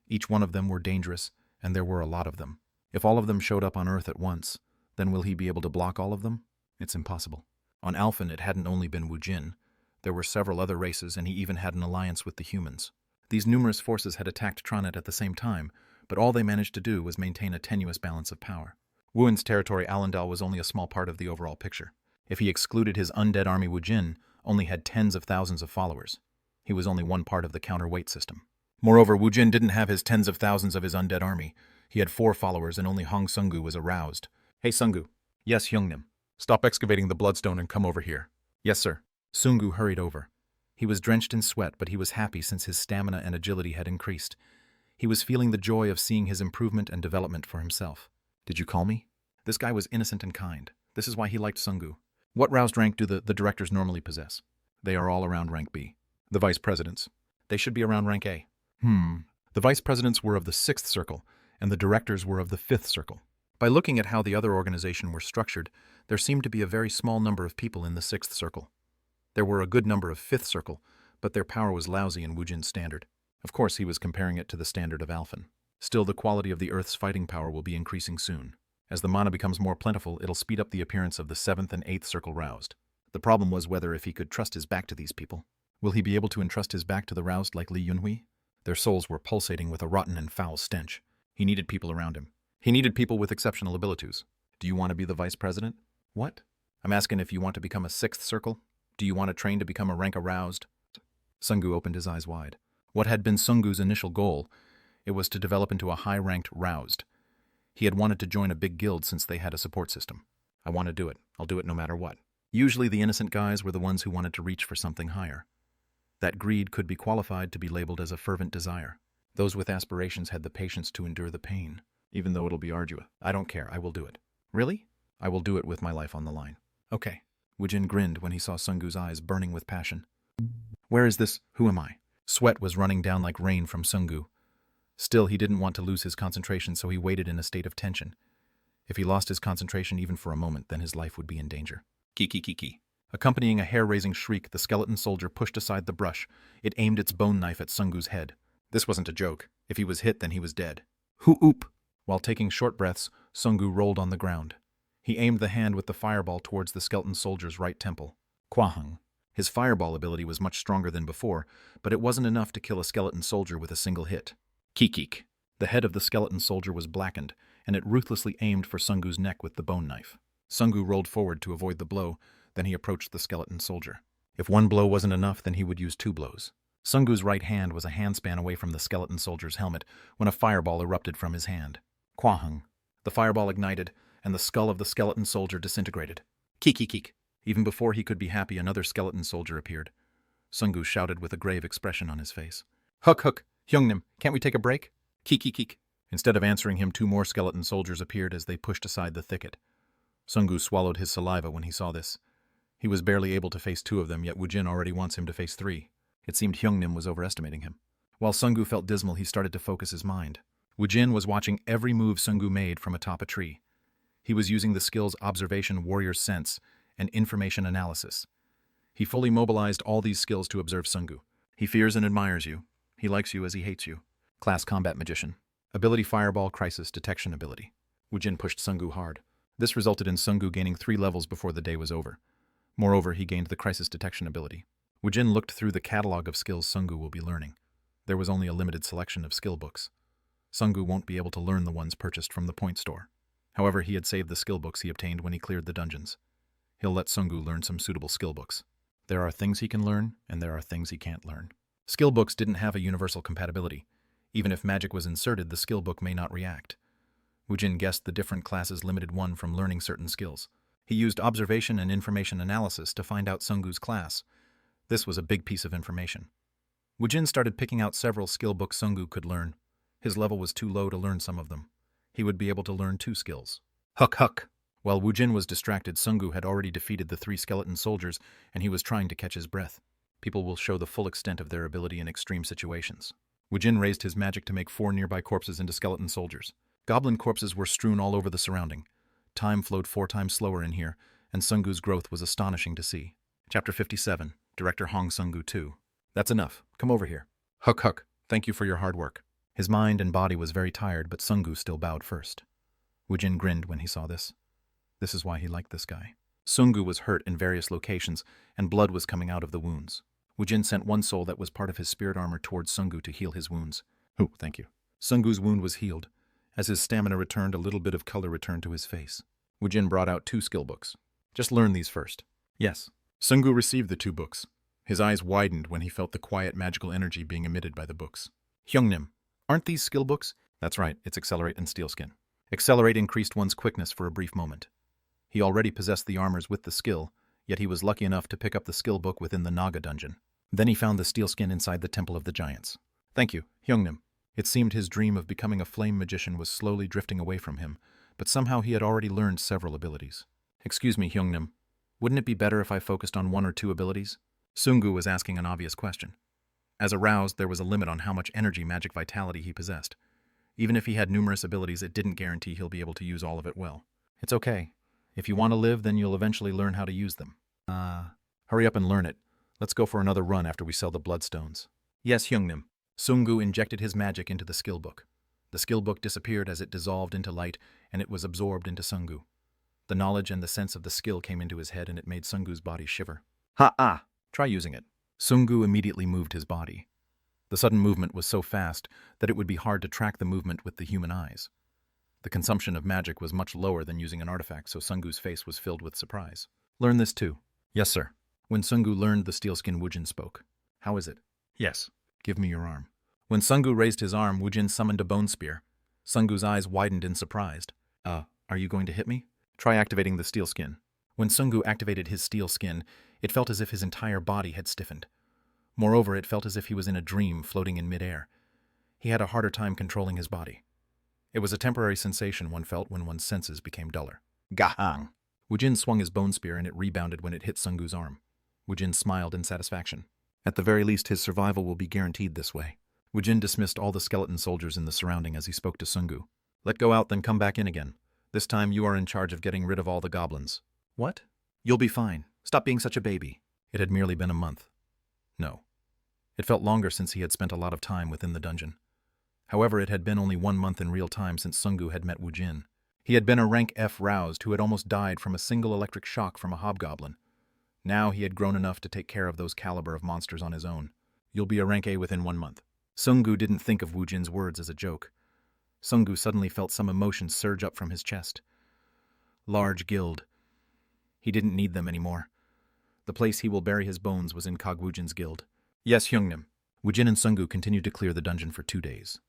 Each one of them were dangerous, and there were a lot of them. If all of them showed up on Earth at once, then will he be able to block all of them? It's impossible. On Alphen, it hadn't only been Woojin. There were several other races, and he even had an alliance with the humans. These numerous forces had attacked Tronnett at the same time, but all they managed to do was maintain a tenuous balance of power. Wuin's territory, Allendal, was only a small part of the overall picture. If he excluded his undead army, Woojin only had tens of thousands of followers. He was only one part of the counterweight system. Moreover, Woojin didn't have his tens of thousands of his undead army. He had 4 followers, and only Hong Sungu was aroused. Hey, Sungu. Yes, Hyungnim. Stop excavating the bloodstone and come over here. Yes, sir. Sungu hurried over. He was drenched in sweat, but he was happy since his stamina and agility had increased. He was feeling the joy of seeing his improvement and development for himself. Did you call me? This guy was innocent and kind. This is why he liked Sungu. What roused rank do the directors normally possess? They are all around rank B. The vice presidents. They should be around rank A. The vice presidents were of the 6th circle, and the directors were of the 5th circle. By looking at how the other organization were structured, there seemed to be a very small number of people in the 6th circle. There were a good number of 5th circle, but their power was lousy in Woojin's standard. Of course, he was comparing it to the standard of Alphen. Still, the quality of the Earth's fighting power will be increasing soon. As the mana becomes more plentiful, it'll speed up the appearance of the 7th and 8th circle roused. The problem was whether if he could trust his back to these people. Will he be able to entrust his back to the roused like Li Yunhui? Their souls were pulsating with a rotten and foul stench. He needed people around him. He needed people with exceptional abilities. Do you want to be the vice president? What? I'm asking if you want to become a 6th circle. Do you want to train to become a rank aroused? Sungu opened his eyes wide. What had been Sungu's initial goal, it was to develop into a high-ranked roused. He had wanted to join a big guild since they had a support system. I want to do it. I'll do it no matter what. Usually the innocent guys were the ones who wanted to reach for something higher. That greed could be qualified to be labeled as a fervent desire. Those with aspirations had the patience to endure the pain, even though it'll be arduous. I don't care, I will do it. Really? I will do it with my life on the line. Okay. Woojin grinned when he saw Sungu's eyes burning with passion. Where is this? Who am I? Sweat was running down like rain from Sungu. Still, he didn't want to lose his concentration, so he waited in a state of tension. If he lost his concentration even for a moment, then his life would be in danger. Kiki. Accompanying a hair-raising shriek, the skeleton soldier pushed aside the brush. It aimed its bone knife at Sungu's head. This wasn't a joke. If he was hit, then he was dead. Hoo-oop! While taking short breaths, Sungu rolled on the ground. He aimed the hand with the fireball towards the skeleton soldier's right temple. Kwahang. His fireball ability was much stronger than before, but it wasn't enough to kill a skeleton soldier with a single hit. Kikik. The head of the skeleton soldier was blackened, and it ruthlessly aimed for Sungu's neck with the bone knife. Sungu rolled forward to avoid the blow, then he approached the skeleton soldier. If one blow wasn't enough, then he would use 2 blows. Sungu's right hand was a handspan away from the skeleton soldier's helmet when a fireball erupted from his hand. Kwahang. The fireball ignited, and the skull of the skeleton soldier disintegrated. Kikik. Even before he could be happy, another skeleton soldier appeared. Sungu shouted with a grave expression on his face. Huk, Hyungnim, can't we take a break? Kikik. Instead of answering him, 2 more skeleton soldiers appeared as they pushed aside the thicket. Sungu swallowed his saliva when he saw this. He was barely able to face 2 of them, yet Woojin already wants him to face 3. It seemed Hyungnim was overestimating him. While Sungu felt dismal, he started to focus his mind. Woojin was watching every move Sungu made from atop a tree. He was using the skills Observation, Warrior Sense, and Information Analysis. He fully mobilized all these skills to observe Sungu. He fears and admires you. He likes you as he hates you. Class Combat Magician. Ability Fireball Crisis Detection Ability. Woojin pushed Sungu hard. This resulted in Sungu gaining 3 levels before the day was over. Moreover, he gained the Crisis Detection ability. Woojin looked through the catalog of skills Sungu will be learning. There was only a limited selection of skill books. Sungu won't be able to learn the ones purchased from the point store. However, he had saved the skill books he obtained when he cleared the dungeons. He'll let Sungu learn some suitable skill books. There are things he can learn, and there are things he can't learn. Skill books didn't have a universal compatibility. Even if magic was inserted, the skill book may not react. Woojin guessed the different classes limited one from learning certain skills. He used Observation and Information Analysis to find out Sungu's class. This was a big piece of information. Woojin started picking out several skill books Sungu could learn. His level was too low to learn some of them. He would be able to learn 2 skills. Huk. While Woojin was distracted, Sungu had already defeated the 3 skeleton soldiers, and he was trying to catch his breath. People will show the full extent of their ability in extreme situations. Woojin raised his magic to make 4 nearby corpses into skeleton soldiers. Goblin corpses were strewn all over the surrounding. Time flowed 4 times slower in here, and Sungu's growth was astonishing to see. Chapter 57. Director Hong Sungu 2. That's enough. Come over here. Huk. Thank you for your hard work. His mind and body was very tired, but Sungu still bowed first. Woojin grinned when he saw this. This is why he liked this guy. Sungu was hurt in various locations, and blood was coming out of the wounds. Woojin sent 1 soul that was part of his spirit armor towards Sungu to heal his wounds. Oh, thank you. Sungu's wound was healed. As his stamina returned, a little bit of color returned to his face. Woojin brought out 2 skill books. Just learn these first. Yes. Sungu received the 2 books. His eyes widened when he felt the quiet magical energy being emitted by the books. Hyungnim, aren't these skill books? That's right, it's Accelerate and Steelskin. Accelerate increased one's quickness for a brief moment. He already possessed the armors with the skill, yet he was lucky enough to pick up the skill book within the Naga dungeon. Then he found the Steelskin inside the Temple of the Giants. Thank you, Hyungnim. It seemed his dream of becoming a flame magician was slowly drifting away from him, but somehow he had already learned several abilities. Excuse me, Hyungnim. Wouldn't it be better if I focused on 1 or 2 abilities? Sungu was asking an obvious question. As aroused, there was a limit on how much energy magic vitality he possessed. Even if he had numerous abilities, it didn't guarantee he'll be able to use all of it well. It's okay. If you want to live, then you'll eventually learn how to use them. Hurry up and learn it. Let's go for another run after we sell the bloodstones. Yes, Hyungnim. Sungu injected his magic into the skill book. The skill book disappeared as it dissolved into light, and it was absorbed into Sungu. The knowledge and the sense of the skill came into his head, and it made Sungu's body shiver. Try using it. Sungu immediately moved his body. The sudden movement was so fast that it would be hard to track the movement with the human eyes. The consumption of magic was much lower than using an artifact, so Sungu's face was filled with surprise. Learn this too. Yes, sir. When Sungu learned the Steelskin, Woojin spoke. How is it? Yes. Give me your arm. When Sungu raised his arm, Woojin summoned a bone spear. Sungu's eyes widened in surprise. Are you going to hit me? Try activating the steel skin. When Sungu activated his steel skin, it felt as if his entire body had stiffened. Moreover, it felt as if he was in a dream floating in midair. He had a harder time controlling his body. It was a temporary sensation one felt when one's senses became duller. Gahang! Woojin swung his bone spear and it rebounded when it hit Sungu's arm. Woojin smiled in satisfaction. At the very least, his survival will be guaranteed this way. Woojin dismissed all the skeleton soldiers in the surrounding as he spoke to Sungu. Let go out, then come back in again. This time you are in charge of getting rid of all the goblins. What? You'll be fine. Stop being such a baby. It had merely been a month. No. It felt longer since he had spent a lot of time within the dungeon. However, it had been only 1 month in real time since Sungu had met Woojin. He had been a rank F roused who had almost died from a single electric shock from a hobgoblin. Now he had grown enough to take care of those caliber of monsters on his own. You'll be a rank A within 1 month. Sungu didn't think of Woojin's words as a joke. Sungu suddenly felt some emotion surge up from his chest. Large guild. He didn't need them anymore. The place he will bury his bones was in Kang Woojin's guild. Yes, Hyungnim. Woojin and Sungu continued to clear the dungeon for 2 days.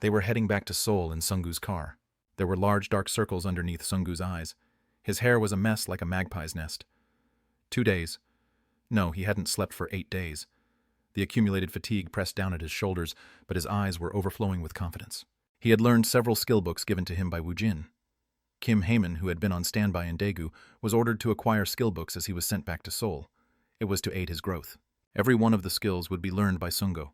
They were heading back to Seoul in Sungu's car. There were large dark circles underneath Sungu's eyes. His hair was a mess like a magpie's nest. 2 days. No, he hadn't slept for 8 days. The accumulated fatigue pressed down at his shoulders, but his eyes were overflowing with confidence. He had learned several skill books given to him by Woojin. Kim Heyman, who had been on standby in Daegu, was ordered to acquire skill books as he was sent back to Seoul. It was to aid his growth. Every one of the skills would be learned by Sungu.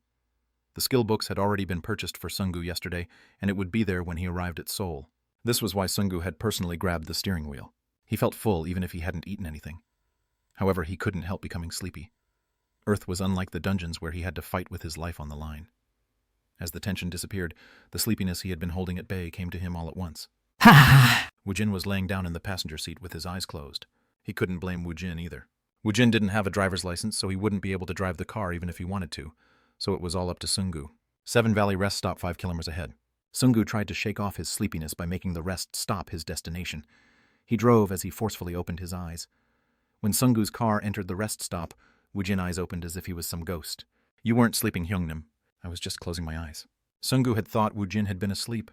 The skill books had already been purchased for Sungu yesterday, and it would be there when he arrived at Seoul. This was why Sungu had personally grabbed the steering wheel. He felt full even if he hadn't eaten anything. However, he couldn't help becoming sleepy. Earth was unlike the dungeons where he had to fight with his life on the line. As the tension disappeared, the sleepiness he had been holding at bay came to him all at once. Woojin was laying down in the passenger seat with his eyes closed. He couldn't blame Woojin either. Woojin didn't have a driver's license, so he wouldn't be able to drive the car even if he wanted to, so it was all up to Sungu. 7 Valley Rest Stop 5 kilometers ahead. Sungu tried to shake off his sleepiness by making the rest stop his destination. He drove as he forcefully opened his eyes. When Sungu's car entered the rest stop, Woojin's eyes opened as if he was some ghost. You weren't sleeping, Hyungnim. I was just closing my eyes. Sungu had thought Woojin had been asleep.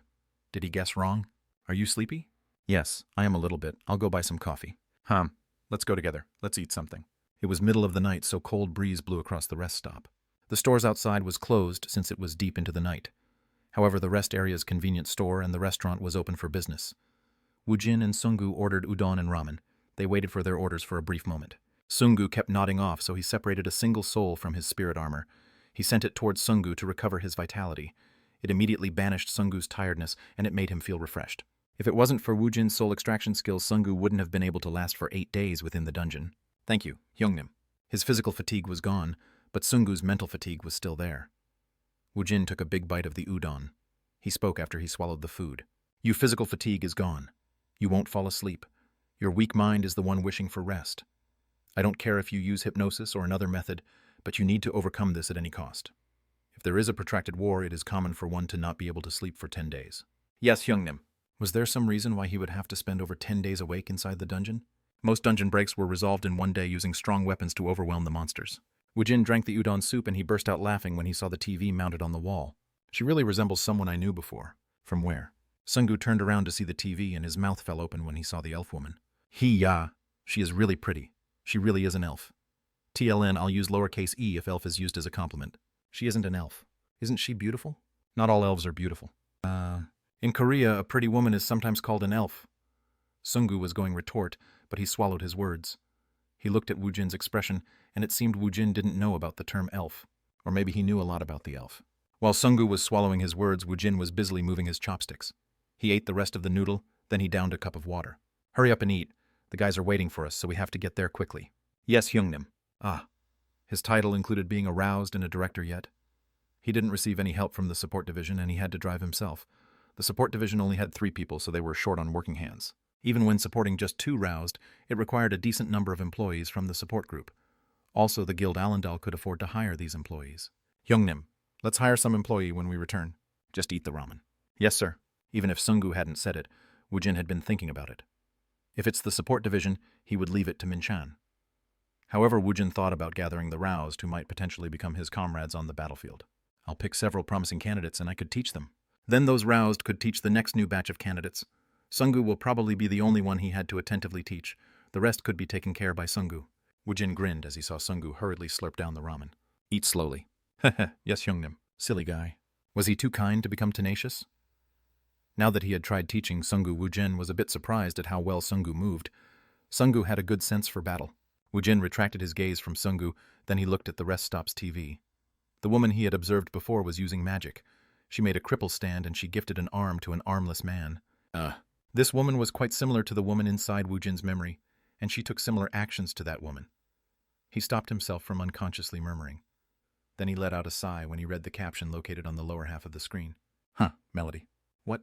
Did he guess wrong? Are you sleepy? Yes, I am a little bit. I'll go buy some coffee. Let's go together. Let's eat something. It was middle of the night, so cold breeze blew across the rest stop. The stores outside was closed since it was deep into the night. However, the rest area's convenience store and the restaurant was open for business. Woojin and Sungu ordered udon and ramen. They waited for their orders for a brief moment. Sungu kept nodding off, so he separated a single soul from his spirit armor. He sent it towards Sungu to recover his vitality. It immediately banished Sungu's tiredness, and it made him feel refreshed. If it wasn't for Woojin's soul extraction skills, Sungu wouldn't have been able to last for 8 days within the dungeon. Thank you, Hyungnim. His physical fatigue was gone, but Sungu's mental fatigue was still there. Woojin took a big bite of the udon. He spoke after he swallowed the food. Your physical fatigue is gone. You won't fall asleep. Your weak mind is the one wishing for rest. I don't care if you use hypnosis or another method, but you need to overcome this at any cost. If there is a protracted war, it is common for one to not be able to sleep for 10 days. Yes, Hyungnim. Was there some reason why he would have to spend over 10 days awake inside the dungeon? Most dungeon breaks were resolved in 1 day using strong weapons to overwhelm the monsters. Woojin drank the udon soup and he burst out laughing when he saw the TV mounted on the wall. She really resembles someone I knew before. From where? Sungu turned around to see the TV and his mouth fell open when he saw the elf woman. She is really pretty. She really is an elf. TLN, I'll use lowercase e if elf is used as a compliment. She isn't an elf. Isn't she beautiful? Not all elves are beautiful. In Korea, a pretty woman is sometimes called an elf. Sungu was going retort, but he swallowed his words. He looked at Woojin's expression, and it seemed Woojin didn't know about the term elf. Or maybe he knew a lot about the elf. While Sungu was swallowing his words, Woojin was busily moving his chopsticks. He ate the rest of the noodle, then he downed a cup of water. Hurry up and eat. The guys are waiting for us, so we have to get there quickly. Yes, Hyungnim. His title included being aroused and a director yet. He didn't receive any help from the support division, and he had to drive himself. The support division only had 3 people, so they were short on working hands. Even when supporting just 2 roused, it required a decent number of employees from the support group. Also, the guild Allendale could afford to hire these employees. Hyungnim, let's hire some employee when we return. Just eat the ramen. Yes, sir. Even if Sungu hadn't said it, Woojin had been thinking about it. If it's the support division, he would leave it to Minchan. However, Woojin thought about gathering the roused who might potentially become his comrades on the battlefield. I'll pick several promising candidates and I could teach them. Then those roused could teach the next new batch of candidates. Sungu will probably be the only one he had to attentively teach. The rest could be taken care by Sungu. Woojin grinned as he saw Sungu hurriedly slurp down the ramen. Eat slowly. Heh, yes, Hyungnim. Silly guy. Was he too kind to become tenacious? Now that he had tried teaching, Sungu, Woojin was a bit surprised at how well Sungu moved. Sungu had a good sense for battle. Woojin retracted his gaze from Sungu, then he looked at the rest stop's TV. The woman he had observed before was using magic. She made a cripple stand and she gifted an arm to an armless man. This woman was quite similar to the woman inside Woojin's memory, and she took similar actions to that woman. He stopped himself from unconsciously murmuring. Then he let out a sigh when he read the caption located on the lower half of the screen. Melody. What?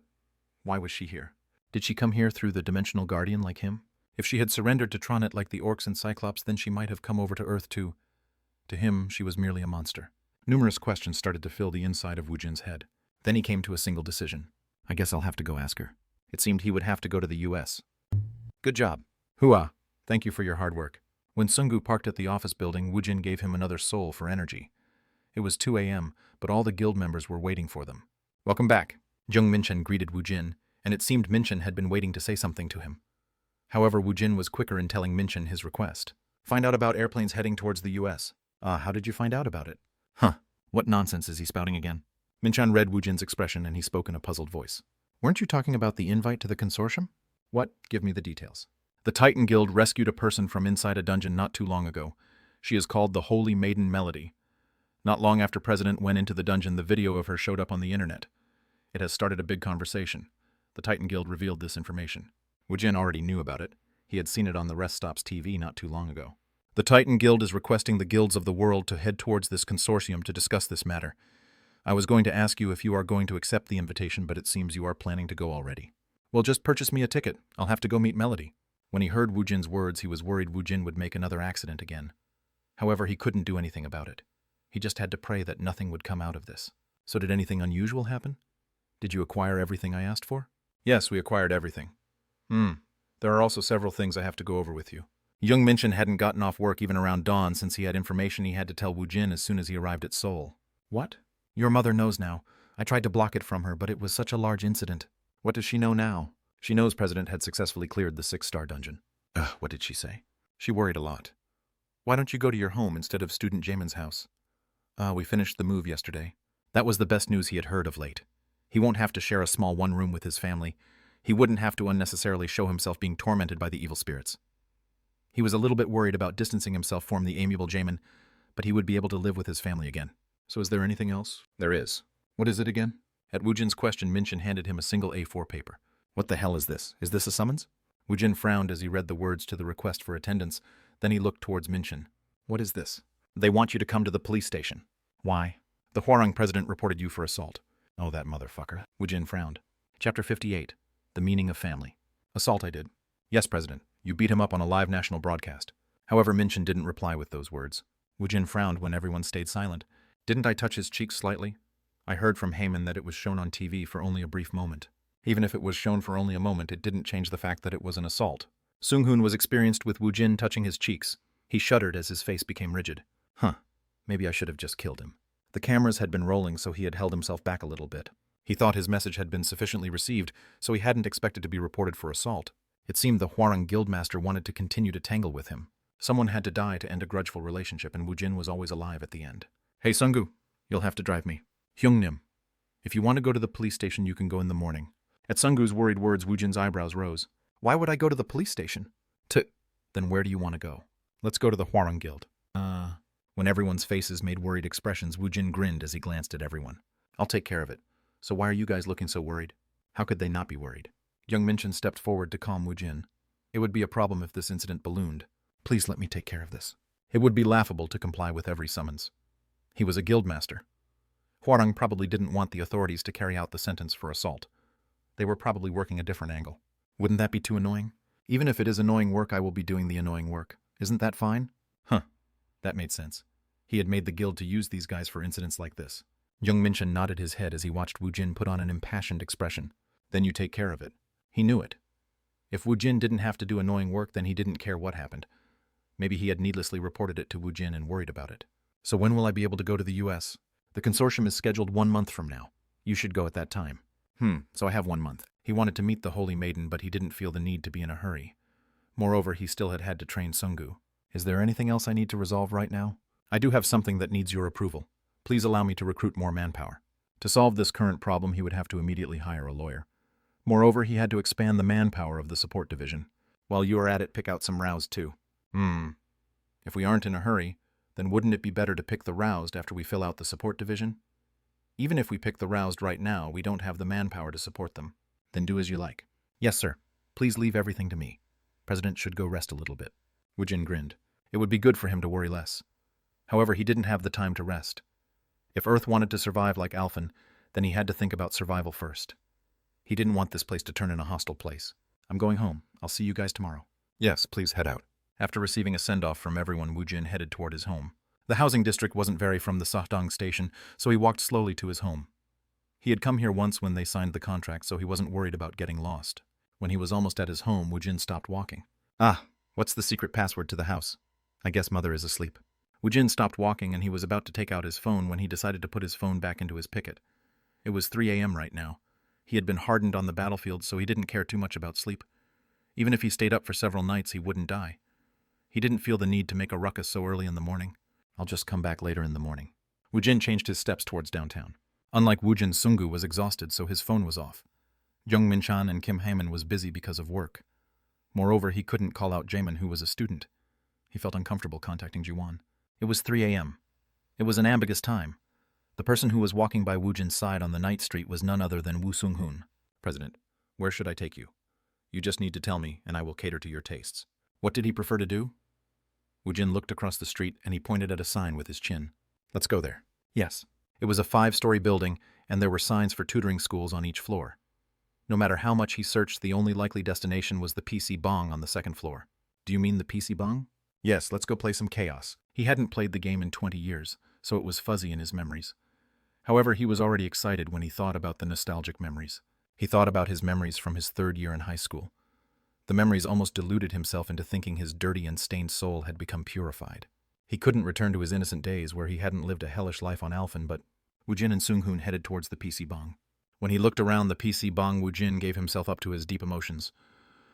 Why was she here? Did she come here through the dimensional guardian like him? If she had surrendered to Tronet like the orcs and Cyclops, then she might have come over to Earth too. To him, she was merely a monster. Numerous questions started to fill the inside of Woojin's head. Then he came to a single decision. I guess I'll have to go ask her. It seemed he would have to go to the U.S. Good job. Hooah. Thank you for your hard work. When Sungu parked at the office building, Woojin gave him another soul for energy. It was 2 a.m., but all the guild members were waiting for them. Welcome back. Jung Minchen greeted Woojin, and it seemed Minchen had been waiting to say something to him. However, Woojin was quicker in telling Minchen his request. Find out about airplanes heading towards the U.S. How did you find out about it? What nonsense is he spouting again? Minchen read Woojin's expression and he spoke in a puzzled voice. Weren't you talking about the invite to the consortium? What? Give me the details. The Titan Guild rescued a person from inside a dungeon not too long ago. She is called the Holy Maiden Melody. Not long after President went into the dungeon, the video of her showed up on the internet. It has started a big conversation. The Titan Guild revealed this information. Woojin already knew about it. He had seen it on the Rest Stop's TV not too long ago. The Titan Guild is requesting the guilds of the world to head towards this consortium to discuss this matter. I was going to ask you if you are going to accept the invitation, but it seems you are planning to go already. Well, just purchase me a ticket. I'll have to go meet Melody. When he heard Woojin's words, he was worried Woojin would make another accident again. However, he couldn't do anything about it. He just had to pray that nothing would come out of this. So did anything unusual happen? Did you acquire everything I asked for? Yes, we acquired everything. There are also several things I have to go over with you. Young Minchen hadn't gotten off work even around dawn since he had information he had to tell Woojin as soon as he arrived at Seoul. What? Your mother knows now. I tried to block it from her, but it was such a large incident. What does she know now? She knows President had successfully cleared the 6-star dungeon. What did she say? She worried a lot. Why don't you go to your home instead of Student Jamin's house? We finished the move yesterday. That was the best news he had heard of late. He won't have to share a small one-room with his family. He wouldn't have to unnecessarily show himself being tormented by the evil spirits. He was a little bit worried about distancing himself from the amiable Jamin, but he would be able to live with his family again. So is there anything else? There is. What is it again? At Woojin's question, Minchen handed him a single A4 paper. What the hell is this? Is this a summons? Woojin frowned as he read the words to the request for attendance. Then he looked towards Minchen. What is this? They want you to come to the police station. Why? The Hwarang president reported you for assault. Oh, that motherfucker. Woojin frowned. Chapter 58. The Meaning of Family. Assault I did. Yes, President. You beat him up on a live national broadcast. However, Minchen didn't reply with those words. Woojin frowned when everyone stayed silent. Didn't I touch his cheeks slightly? I heard from Heyman that it was shown on TV for only a brief moment. Even if it was shown for only a moment, it didn't change the fact that it was an assault. Sung-hoon was experienced with Woojin touching his cheeks. He shuddered as his face became rigid. Maybe I should have just killed him. The cameras had been rolling, so he had held himself back a little bit. He thought his message had been sufficiently received, so he hadn't expected to be reported for assault. It seemed the Hwarang Guildmaster wanted to continue to tangle with him. Someone had to die to end a grudgeful relationship, and Woojin was always alive at the end. Hey, Sungu, you'll have to drive me. Hyungnim, if you want to go to the police station, you can go in the morning. At Sungu's worried words, Woojin's eyebrows rose. Why would I go to the police station? Then where do you want to go? Let's go to the Hwarang Guild. When everyone's faces made worried expressions, Woojin grinned as he glanced at everyone. I'll take care of it. So why are you guys looking so worried? How could they not be worried? Young Minchen stepped forward to calm Woojin. It would be a problem if this incident ballooned. Please let me take care of this. It would be laughable to comply with every summons. He was a guildmaster. Hwarang probably didn't want the authorities to carry out the sentence for assault. They were probably working a different angle. Wouldn't that be too annoying? Even if it is annoying work, I will be doing the annoying work. Isn't that fine? That made sense. He had made the guild to use these guys for incidents like this. Young Minchen nodded his head as he watched Woojin put on an impassioned expression. Then you take care of it. He knew it. If Woojin didn't have to do annoying work, then he didn't care what happened. Maybe he had needlessly reported it to Woojin and worried about it. So when will I be able to go to the US? The consortium is scheduled 1 month from now. You should go at that time. So I have 1 month. He wanted to meet the Holy Maiden, but he didn't feel the need to be in a hurry. Moreover, he still had to train Sungu. Is there anything else I need to resolve right now? I do have something that needs your approval. Please allow me to recruit more manpower. To solve this current problem, he would have to immediately hire a lawyer. Moreover, he had to expand the manpower of the support division. While you are at it, pick out some roused too. If we aren't in a hurry, then wouldn't it be better to pick the roused after we fill out the support division? Even if we pick the roused right now, we don't have the manpower to support them. Then do as you like. Yes, sir. Please leave everything to me. President should go rest a little bit. Woojin grinned. It would be good for him to worry less. However, he didn't have the time to rest. If Earth wanted to survive like Alphen, then he had to think about survival first. He didn't want this place to turn in a hostile place. I'm going home. I'll see you guys tomorrow. Yes, please head out. After receiving a send-off from everyone, Woojin headed toward his home. The housing district wasn't very from the Sahdong station, so he walked slowly to his home. He had come here once when they signed the contract, so he wasn't worried about getting lost. When he was almost at his home, Woojin stopped walking. What's the secret password to the house? I guess Mother is asleep. Woojin stopped walking and he was about to take out his phone when he decided to put his phone back into his picket. It was 3 a.m. right now. He had been hardened on the battlefield, so he didn't care too much about sleep. Even if he stayed up for several nights, he wouldn't die. He didn't feel the need to make a ruckus so early in the morning. I'll just come back later in the morning. Woojin changed his steps towards downtown. Unlike Woojin, Sungu was exhausted, so his phone was off. Jung Minchan and Kim Haemin was busy because of work. Moreover, he couldn't call out Jaemin, who was a student. He felt uncomfortable contacting Jiwon. It was 3 a.m. It was an ambiguous time. The person who was walking by Woojin's side on the night street was none other than Woo Sung-hoon. President, where should I take you? You just need to tell me, and I will cater to your tastes. What did he prefer to do? Woojin looked across the street, and he pointed at a sign with his chin. Let's go there. Yes. It was a 5-story building, and there were signs for tutoring schools on each floor. No matter how much he searched, the only likely destination was the PC Bong on the 2nd floor. Do you mean the PC Bong? Yes, let's go play some Chaos. He hadn't played the game in 20 years, so it was fuzzy in his memories. However, he was already excited when he thought about the nostalgic memories. He thought about his memories from his 3rd year in high school. The memories almost deluded himself into thinking his dirty and stained soul had become purified. He couldn't return to his innocent days where he hadn't lived a hellish life on Alphen, but Woojin and Sung-hoon headed towards the PC Bong. When he looked around the PC Bong, Woojin gave himself up to his deep emotions.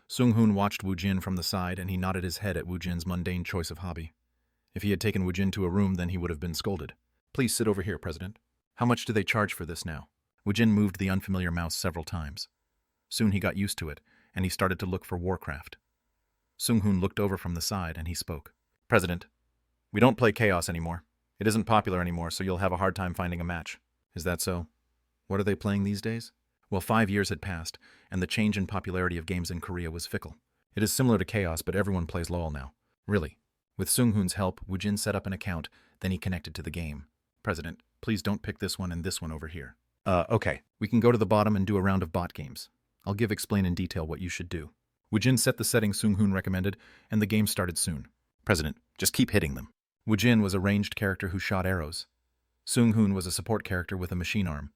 Sung-hoon watched Woojin from the side, and he nodded his head at Woojin's mundane choice of hobby. If he had taken Woojin to a room, then he would have been scolded. Please sit over here, President. How much do they charge for this now? Woojin moved the unfamiliar mouse several times. Soon he got used to it, and he started to look for Warcraft. Sung-hoon looked over from the side, and he spoke. President, we don't play Chaos anymore. It isn't popular anymore, so you'll have a hard time finding a match. Is that so? What are they playing these days? Well, 5 years had passed, and the change in popularity of games in Korea was fickle. It is similar to Chaos, but everyone plays LoL now. Really. With Sung-hoon's help, Woojin set up an account, then he connected to the game. President, please don't pick this one and this one over here. Okay. We can go to the bottom and do a round of bot games. I'll explain in detail what you should do. Woojin set the settings Sung-hoon recommended, and the game started soon. President, just keep hitting them. Woojin was a ranged character who shot arrows. Sung-hoon was a support character with a machine arm.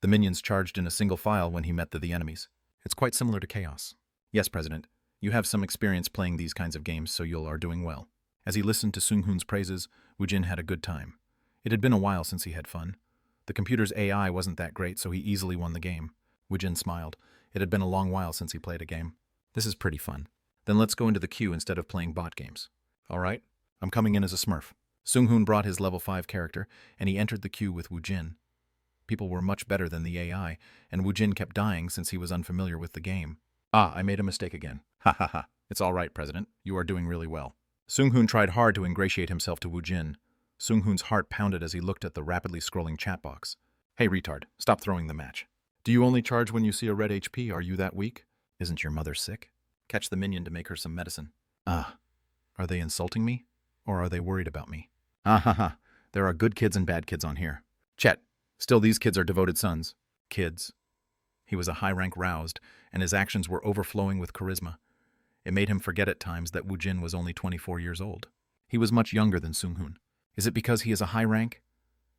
The minions charged in a single file when he met the enemies. It's quite similar to Chaos. Yes, President. You have some experience playing these kinds of games, so you are doing well. As he listened to Sung-hoon's praises, Woojin had a good time. It had been a while since he had fun. The computer's AI wasn't that great, so he easily won the game. Woojin smiled. It had been a long while since he played a game. This is pretty fun. Then let's go into the queue instead of playing bot games. All right? I'm coming in as a Smurf. Sung-hoon brought his level 5 character, and he entered the queue with Woojin. People were much better than the AI, and Woojin kept dying since he was unfamiliar with the game. I made a mistake again. Ha ha ha. It's all right, President. You are doing really well. Sung-hoon tried hard to ingratiate himself to Woojin. Sung-hoon's heart pounded as he looked at the rapidly scrolling chat box. Hey, retard, stop throwing the match. Do you only charge when you see a red HP? Are you that weak? Isn't your mother sick? Catch the minion to make her some medicine. Are they insulting me? Or are they worried about me? There are good kids and bad kids on here. Chet, still these kids are devoted sons. Kids. He was a high-rank roused, and his actions were overflowing with charisma. It made him forget at times that Woojin was only 24 years old. He was much younger than Sung-hoon. Is it because he is a high rank?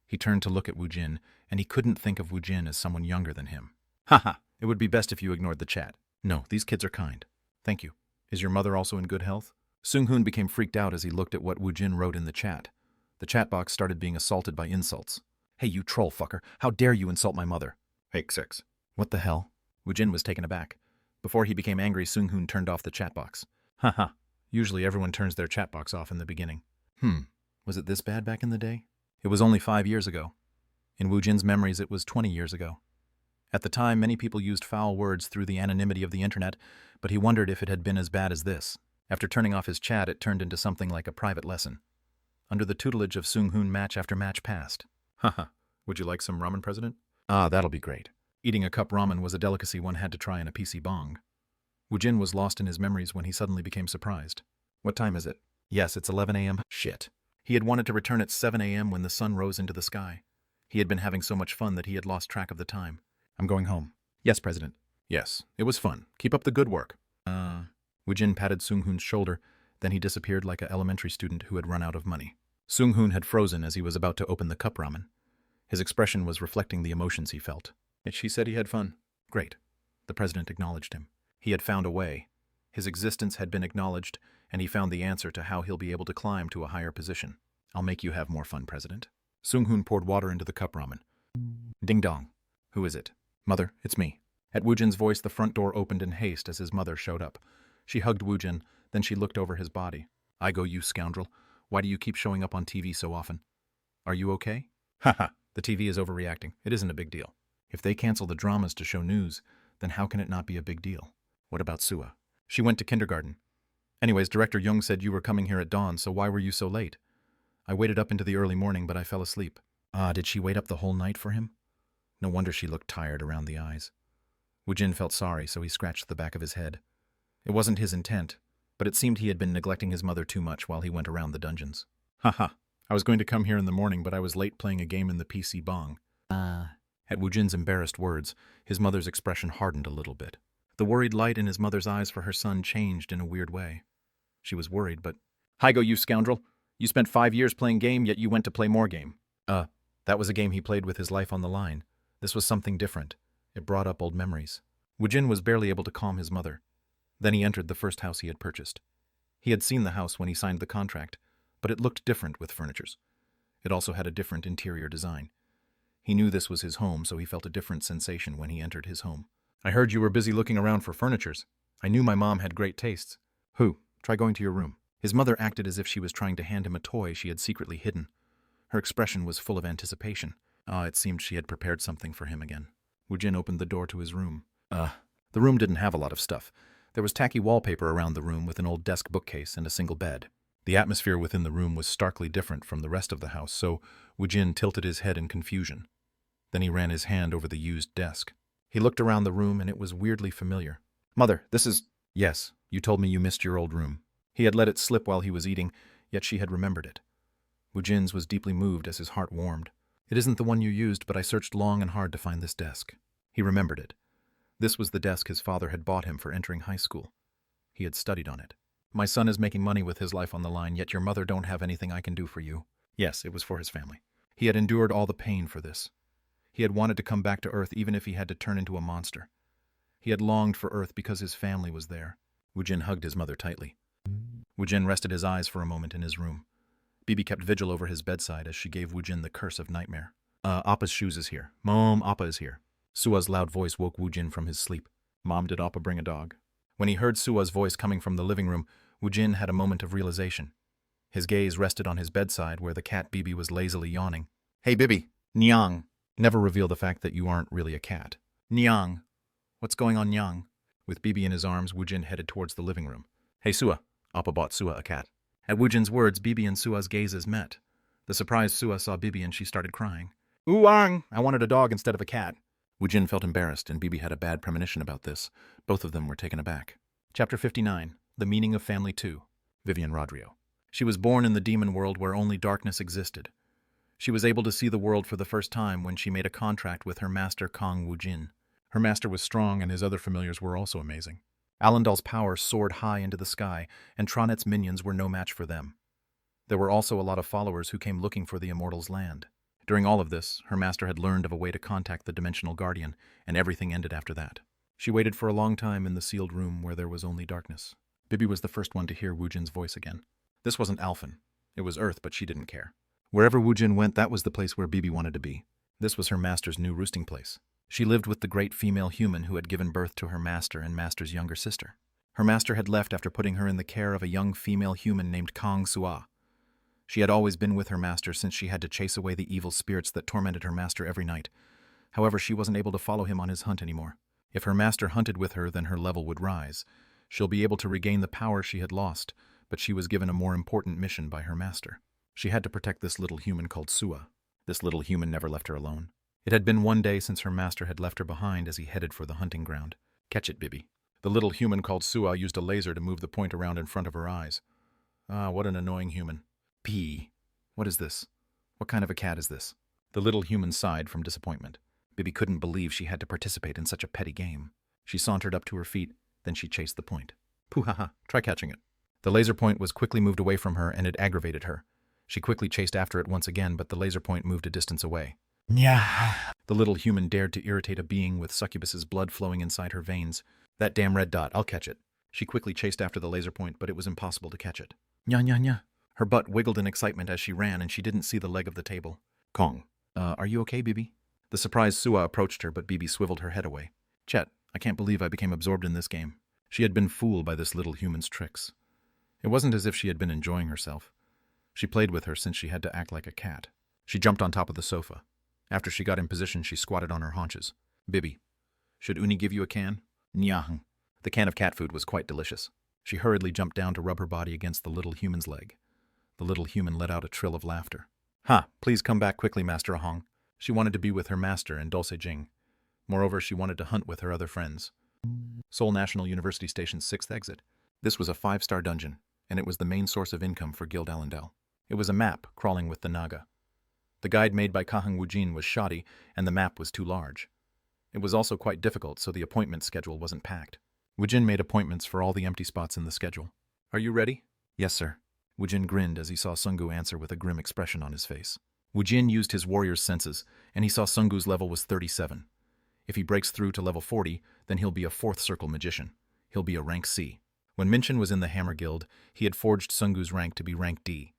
He turned to look at Woojin, and he couldn't think of Woojin as someone younger than him. It would be best if you ignored the chat. No, these kids are kind. Thank you. Is your mother also in good health? Seung-hoon became freaked out as he looked at what Woojin wrote in the chat. The chat box started being assaulted by insults. "Hey, you troll fucker, how dare you insult my mother?" "Hey, six." "What the hell?" Woojin was taken aback. Before he became angry, Seung-hoon turned off the chat box. Haha, usually everyone turns their chat box off in the beginning. Was it this bad back in the day? It was only 5 years ago. In Woojin's memories, it was 20 years ago. At the time, many people used foul words through the anonymity of the internet, but he wondered if it had been as bad as this. After turning off his chat, it turned into something like a private lesson. Under the tutelage of Seung-hoon, match after match passed. Haha, would you like some ramen, President? Ah, that'll be great. Eating a cup ramen was a delicacy one had to try in a PC bong. Woojin was lost in his memories when he suddenly became surprised. What time is it? Yes, it's 11 a.m. Shit. He had wanted to return at 7 a.m. when the sun rose into the sky. He had been having so much fun that he had lost track of the time. I'm going home. Yes, President. Yes, it was fun. Keep up the good work. Woojin patted Seung-hoon's shoulder, then he disappeared like an elementary student who had run out of money. Seung-hoon had frozen as he was about to open the cup ramen. His expression was reflecting the emotions he felt. She said he had fun. Great. The President acknowledged him. He had found a way. His existence had been acknowledged, and he found the answer to how he'll be able to climb to a higher position. I'll make you have more fun, President. Seung-hoon poured water into the cup ramen. Ding dong. Who is it? Mother, it's me. At Woojin's voice, the front door opened in haste as his mother showed up. She hugged Woojin, then she looked over his body. I go, you scoundrel. Why do you keep showing up on TV so often? Are you okay? Haha, the TV is overreacting. It isn't a big deal. If they cancel the dramas to show news, then how can it not be a big deal? What about Sua? She went to kindergarten. Anyways, Director Jung said you were coming here at dawn, so why were you so late? I waited up into the early morning, but I fell asleep. Did she wait up the whole night for him? No wonder she looked tired around the eyes. Woojin felt sorry, so he scratched the back of his head. It wasn't his intent, but it seemed he had been neglecting his mother too much while he went around the dungeons. Haha, I was going to come here in the morning, but I was late playing a game in the PC bong. At Woojin's embarrassed words, his mother's expression hardened a little bit. The worried light in his mother's eyes for her son changed in a weird way. She was worried, but... Hi go, you scoundrel! You spent 5 years playing game, yet you went to play more game. That was a game he played with his life on the line. This was something different. It brought up old memories. Woojin was barely able to calm his mother. Then he entered the first house he had purchased. He had seen the house when he signed the contract, but it looked different with furnitures. It also had a different interior design. He knew this was his home, so he felt a different sensation when he entered his home. I heard you were busy looking around for furnitures. I knew my mom had great tastes. Try going to your room. His mother acted as if she was trying to hand him a toy she had secretly hidden. Her expression was full of anticipation. It seemed she had prepared something for him again. Woojin opened the door to his room. The room didn't have a lot of stuff. There was tacky wallpaper around the room with an old desk bookcase and a single bed. The atmosphere within the room was starkly different from the rest of the house, so Woojin tilted his head in confusion. Then he ran his hand over the used desk. He looked around the room and it was weirdly familiar. Mother, this is... Yes, you told me you missed your old room. He had let it slip while he was eating, yet she had remembered it. Woojin's was deeply moved as his heart warmed. It isn't the one you used, but I searched long and hard to find this desk. He remembered it. This was the desk his father had bought him for entering high school. He had studied on it. My son is making money with his life on the line, yet your mother don't have anything I can do for you. Yes, it was for his family. He had endured all the pain for this. He had wanted to come back to Earth even if he had to turn into a monster. He had longed for Earth because his family was there. Woojin hugged his mother tightly. Woojin rested his eyes for a moment in his room. Bibi kept vigil over his bedside as she gave Woojin the curse of nightmare. Appa's shoes is here. Mom, Appa is here. Sua's loud voice woke Woojin from his sleep. Mom, did Appa bring a dog? When he heard Sua's voice coming from the living room, Woojin had a moment of realization. His gaze rested on his bedside where the cat Bibi was lazily yawning. Hey Bibi, Nyang. Never reveal the fact that you aren't really a cat. Nyang. What's going on, Nyang? With Bibi in his arms, Woojin headed towards the living room. Hey Sua. Appa bought Sua a cat. At Woojin's words, Bibi and Sua's gazes met. The surprised Sua saw Bibi and she started crying. Ooh-ang! I wanted a dog instead of a cat. Woojin felt embarrassed and Bibi had a bad premonition about this. Both of them were taken aback. Chapter 59. The Meaning of Family 2. Vivian Rodrio. She was born in the demon world where only darkness existed. She was able to see the world for the first time when she made a contract with her master Kang Woojin. Her master was strong and his other familiars were also amazing. Allendal's power soared high into the sky, and Tronet's minions were no match for them. There were also a lot of followers who came looking for the Immortal's land. During all of this, her master had learned of a way to contact the Dimensional Guardian, and everything ended after that. She waited for a long time in the sealed room where there was only darkness. Bibi was the first one to hear Woojin's voice again. This wasn't Alphen. It was Earth, but she didn't care. Wherever Woojin went, that was the place where Bibi wanted to be. This was her master's new roosting place. She lived with the great female human who had given birth to her master and master's younger sister. Her master had left after putting her in the care of a young female human named Kang Woojin. She had always been with her master since she had to chase away the evil spirits that tormented her master every night. However, she wasn't able to follow him on his hunt anymore. If her master hunted with her, then her level would rise. She'll be able to regain the power she had lost, but she was given a more important mission by her master. She had to protect this little human called Sua. This little human never left her alone. It had been one day since her master had left her behind as he headed for the hunting ground. Catch it, Bibi. The little human called Sua used a laser to move the point around in front of her eyes. Ah, what an annoying human. P. What is this? What kind of a cat is this? The little human sighed from disappointment. Bibi couldn't believe she had to participate in such a petty game. She sauntered up to her feet, then she chased the point. Pooh-ha-ha, try catching it. The laser point was quickly moved away from her, and it aggravated her. She quickly chased after it once again, but the laser point moved a distance away. Nyah! The little human dared to irritate a being with succubus's blood flowing inside her veins. That damn red dot, I'll catch it. She quickly chased after the laser point, but it was impossible to catch it. Nya nya nya. Her butt wiggled in excitement as she ran, and she didn't see the leg of the table. Kong. Are you okay, Bibi? The surprised Sua approached her, but Bibi swiveled her head away. Chet, I can't believe I became absorbed in this game. She had been fooled by this little human's tricks. It wasn't as if she had been enjoying herself. She played with her since she had to act like a cat. She jumped on top of the sofa. After she got in position, she squatted on her haunches. Bibi, should Uni give you a can? Nyah. The can of cat food was quite delicious. She hurriedly jumped down to rub her body against the little human's leg. The little human let out a trill of laughter. Ha! Please come back quickly, Master Ahong. She wanted to be with her master and Dulce Jing. Moreover, she wanted to hunt with her other friends. Seoul National University Station's 6th exit. This was a 5-star dungeon, and it was the main source of income for Guild Allendale. It was a map crawling with the Naga. The guide made by Kang Woojin was shoddy, and the map was too large. It was also quite difficult, so the appointment schedule wasn't packed. Woojin made appointments for all the empty spots in the schedule. Are you ready? Yes, sir. Woojin grinned as he saw Sungu answer with a grim expression on his face. Woojin used his warrior's senses, and he saw Sungu's level was 37. If he breaks through to level 40, then he'll be a 4th circle magician. He'll be a rank C. When Minchin was in the Hammer Guild, he had forged Sungu's rank to be rank D.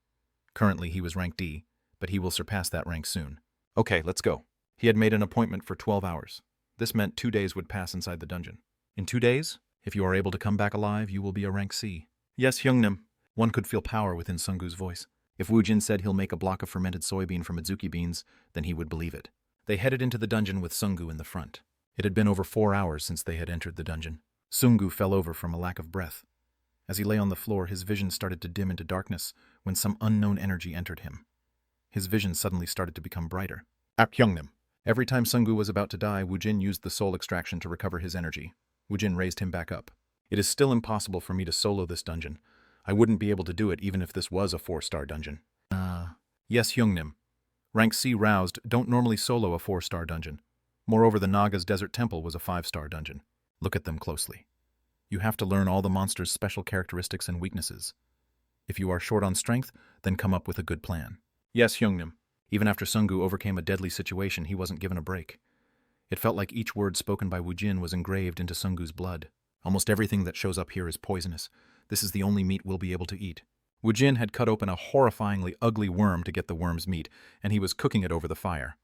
Currently, he was rank D, but he will surpass that rank soon. Okay, let's go. He had made an appointment for 12 hours. This meant 2 days would pass inside the dungeon. In 2 days, if you are able to come back alive, you will be a rank C. Yes, Hyungnim. One could feel power within Sungu's voice. If Woojin said he'll make a block of fermented soybean from Adzuki beans, then he would believe it. They headed into the dungeon with Sungu in the front. It had been over 4 hours since they had entered the dungeon. Sungu fell over from a lack of breath. As he lay on the floor, his vision started to dim into darkness when some unknown energy entered him. His vision suddenly started to become brighter. Hyungnim. Every time Sungu was about to die, Woojin used the soul extraction to recover his energy. Woojin raised him back up. It is still impossible for me to solo this dungeon. I wouldn't be able to do it even if this was a 4-star dungeon. Yes, Hyungnim. Rank C roused don't normally solo a 4-star dungeon. Moreover, the Naga's Desert Temple was a 5-star dungeon. Look at them closely. You have to learn all the monsters' special characteristics and weaknesses. If you are short on strength, then come up with a good plan. Yes, Hyungnim. Even after Sungu overcame a deadly situation, he wasn't given a break. It felt like each word spoken by Woojin was engraved into Sungu's blood. Almost everything that shows up here is poisonous. This is the only meat we'll be able to eat. Woojin had cut open a horrifyingly ugly worm to get the worm's meat, and he was cooking it over the fire.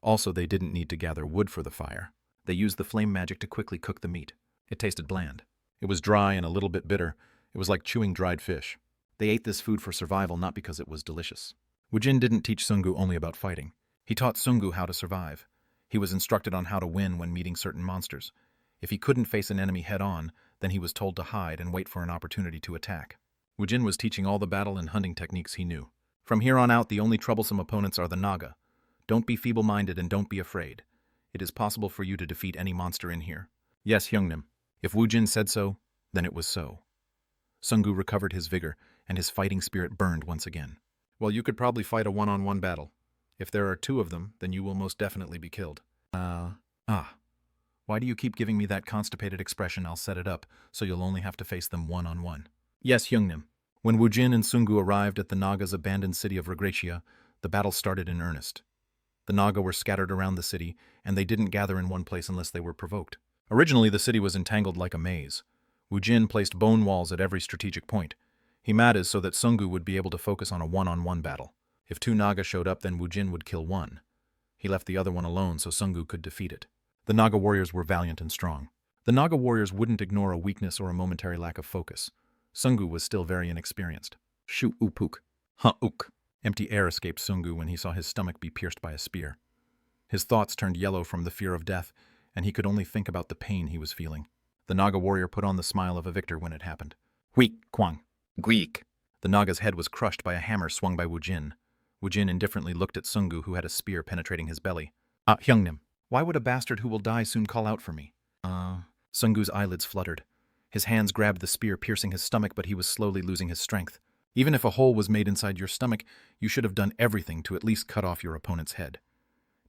Also, they didn't need to gather wood for the fire. They used the flame magic to quickly cook the meat. It tasted bland. It was dry and a little bit bitter. It was like chewing dried fish. They ate this food for survival, not because it was delicious. Woojin didn't teach Sungu only about fighting. He taught Sungu how to survive. He was instructed on how to win when meeting certain monsters. If he couldn't face an enemy head-on, then he was told to hide and wait for an opportunity to attack. Woojin was teaching all the battle and hunting techniques he knew. From here on out, the only troublesome opponents are the Naga. Don't be feeble-minded and don't be afraid. It is possible for you to defeat any monster in here. Yes, Hyungnim. If Woojin said so, then it was so. Sungu recovered his vigor, and his fighting spirit burned once again. Well, you could probably fight a one-on-one battle. If there are 2 of them, then you will most definitely be killed. Why do you keep giving me that constipated expression? I'll set it up, so you'll only have to face them one-on-one. Yes, Hyungnim. When Woojin and Sungu arrived at the Naga's abandoned city of Regratia, the battle started in earnest. The Naga were scattered around the city, and they didn't gather in one place unless they were provoked. Originally, the city was entangled like a maze. Woojin placed bone walls at every strategic point. He matted so that Sungu would be able to focus on a one-on-one battle. If two Naga showed up, then Woojin would kill one. He left the other one alone so Sungu could defeat it. The Naga warriors were valiant and strong. The Naga warriors wouldn't ignore a weakness or a momentary lack of focus. Sungu was still very inexperienced. Shu upuk. Ha-uk. Empty air escaped Sungu when he saw his stomach be pierced by a spear. His thoughts turned yellow from the fear of death, and he could only think about the pain he was feeling. The Naga warrior put on the smile of a victor when it happened. Huik, Kwang. Guik. The Naga's head was crushed by a hammer swung by Woojin. Woojin indifferently looked at Sungu, who had a spear penetrating his belly. Hyungnim, why would a bastard who will die soon call out for me? Sungu's eyelids fluttered. His hands grabbed the spear, piercing his stomach, but he was slowly losing his strength. Even if a hole was made inside your stomach, you should have done everything to at least cut off your opponent's head.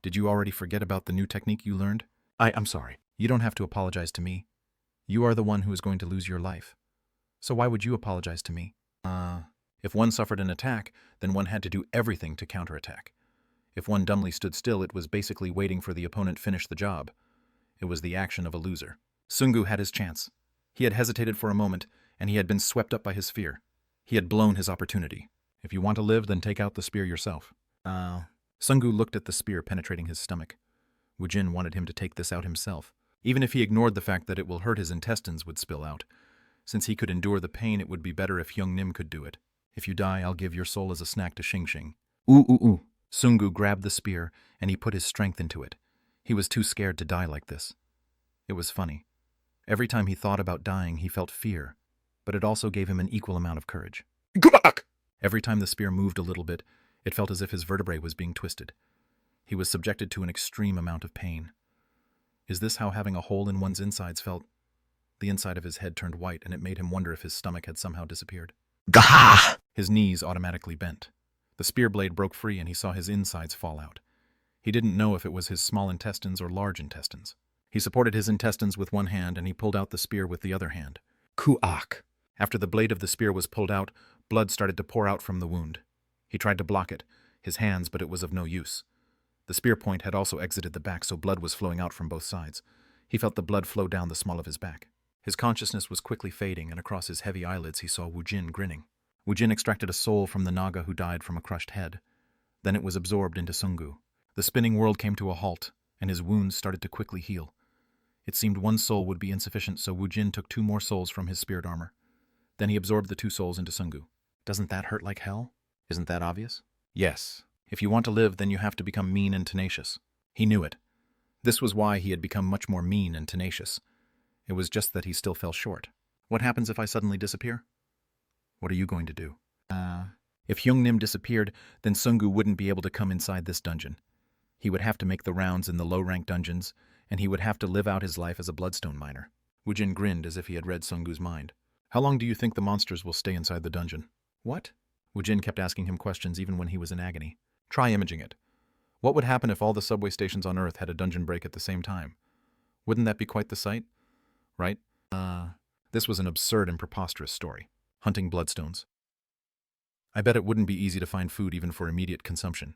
Did you already forget about the new technique you learned? I'm sorry. You don't have to apologize to me. You are the one who is going to lose your life. So why would you apologize to me? If one suffered an attack, then one had to do everything to counterattack. If one dumbly stood still, it was basically waiting for the opponent finish the job. It was the action of a loser. Sungu had his chance. He had hesitated for a moment, and he had been swept up by his fear. He had blown his opportunity. If you want to live, then take out the spear yourself. Sungu looked at the spear penetrating his stomach. Woojin wanted him to take this out himself. Even if he ignored the fact that it will hurt, his intestines would spill out. Since he could endure the pain, it would be better if Hyungnim could do it. If you die, I'll give your soul as a snack to Xing Xing. Ooh. Sungu grabbed the spear, and he put his strength into it. He was too scared to die like this. It was funny. Every time he thought about dying, he felt fear, but it also gave him an equal amount of courage. Gubak! Every time the spear moved a little bit, it felt as if his vertebrae was being twisted. He was subjected to an extreme amount of pain. Is this how having a hole in one's insides felt? The inside of his head turned white, and it made him wonder if his stomach had somehow disappeared. Gah! His knees automatically bent. The spear blade broke free, and he saw his insides fall out. He didn't know if it was his small intestines or large intestines. He supported his intestines with one hand, and he pulled out the spear with the other hand. Kuak. After the blade of the spear was pulled out, blood started to pour out from the wound. He tried to block it, his hands, but it was of no use. The spear point had also exited the back, so blood was flowing out from both sides. He felt the blood flow down the small of his back. His consciousness was quickly fading, and across his heavy eyelids he saw Woojin grinning. Woojin extracted a soul from the Naga who died from a crushed head. Then it was absorbed into Sungu. The spinning world came to a halt, and his wounds started to quickly heal. It seemed one soul would be insufficient, so Woojin took 2 more souls from his spirit armor. Then he absorbed the 2 souls into Sungu. Doesn't that hurt like hell? Isn't that obvious? Yes. If you want to live, then you have to become mean and tenacious. He knew it. This was why he had become much more mean and tenacious. It was just that he still fell short. What happens if I suddenly disappear? What are you going to do? If Hyungnim disappeared, then Sungu wouldn't be able to come inside this dungeon. He would have to make the rounds in the low-ranked dungeons, and he would have to live out his life as a bloodstone miner. Woojin grinned as if he had read Sungu's mind. How long do you think the monsters will stay inside the dungeon? What? Woojin kept asking him questions even when he was in agony. Try imaging it. What would happen if all the subway stations on Earth had a dungeon break at the same time? Wouldn't that be quite the sight? Right? This was an absurd and preposterous story. Hunting bloodstones. I bet it wouldn't be easy to find food even for immediate consumption.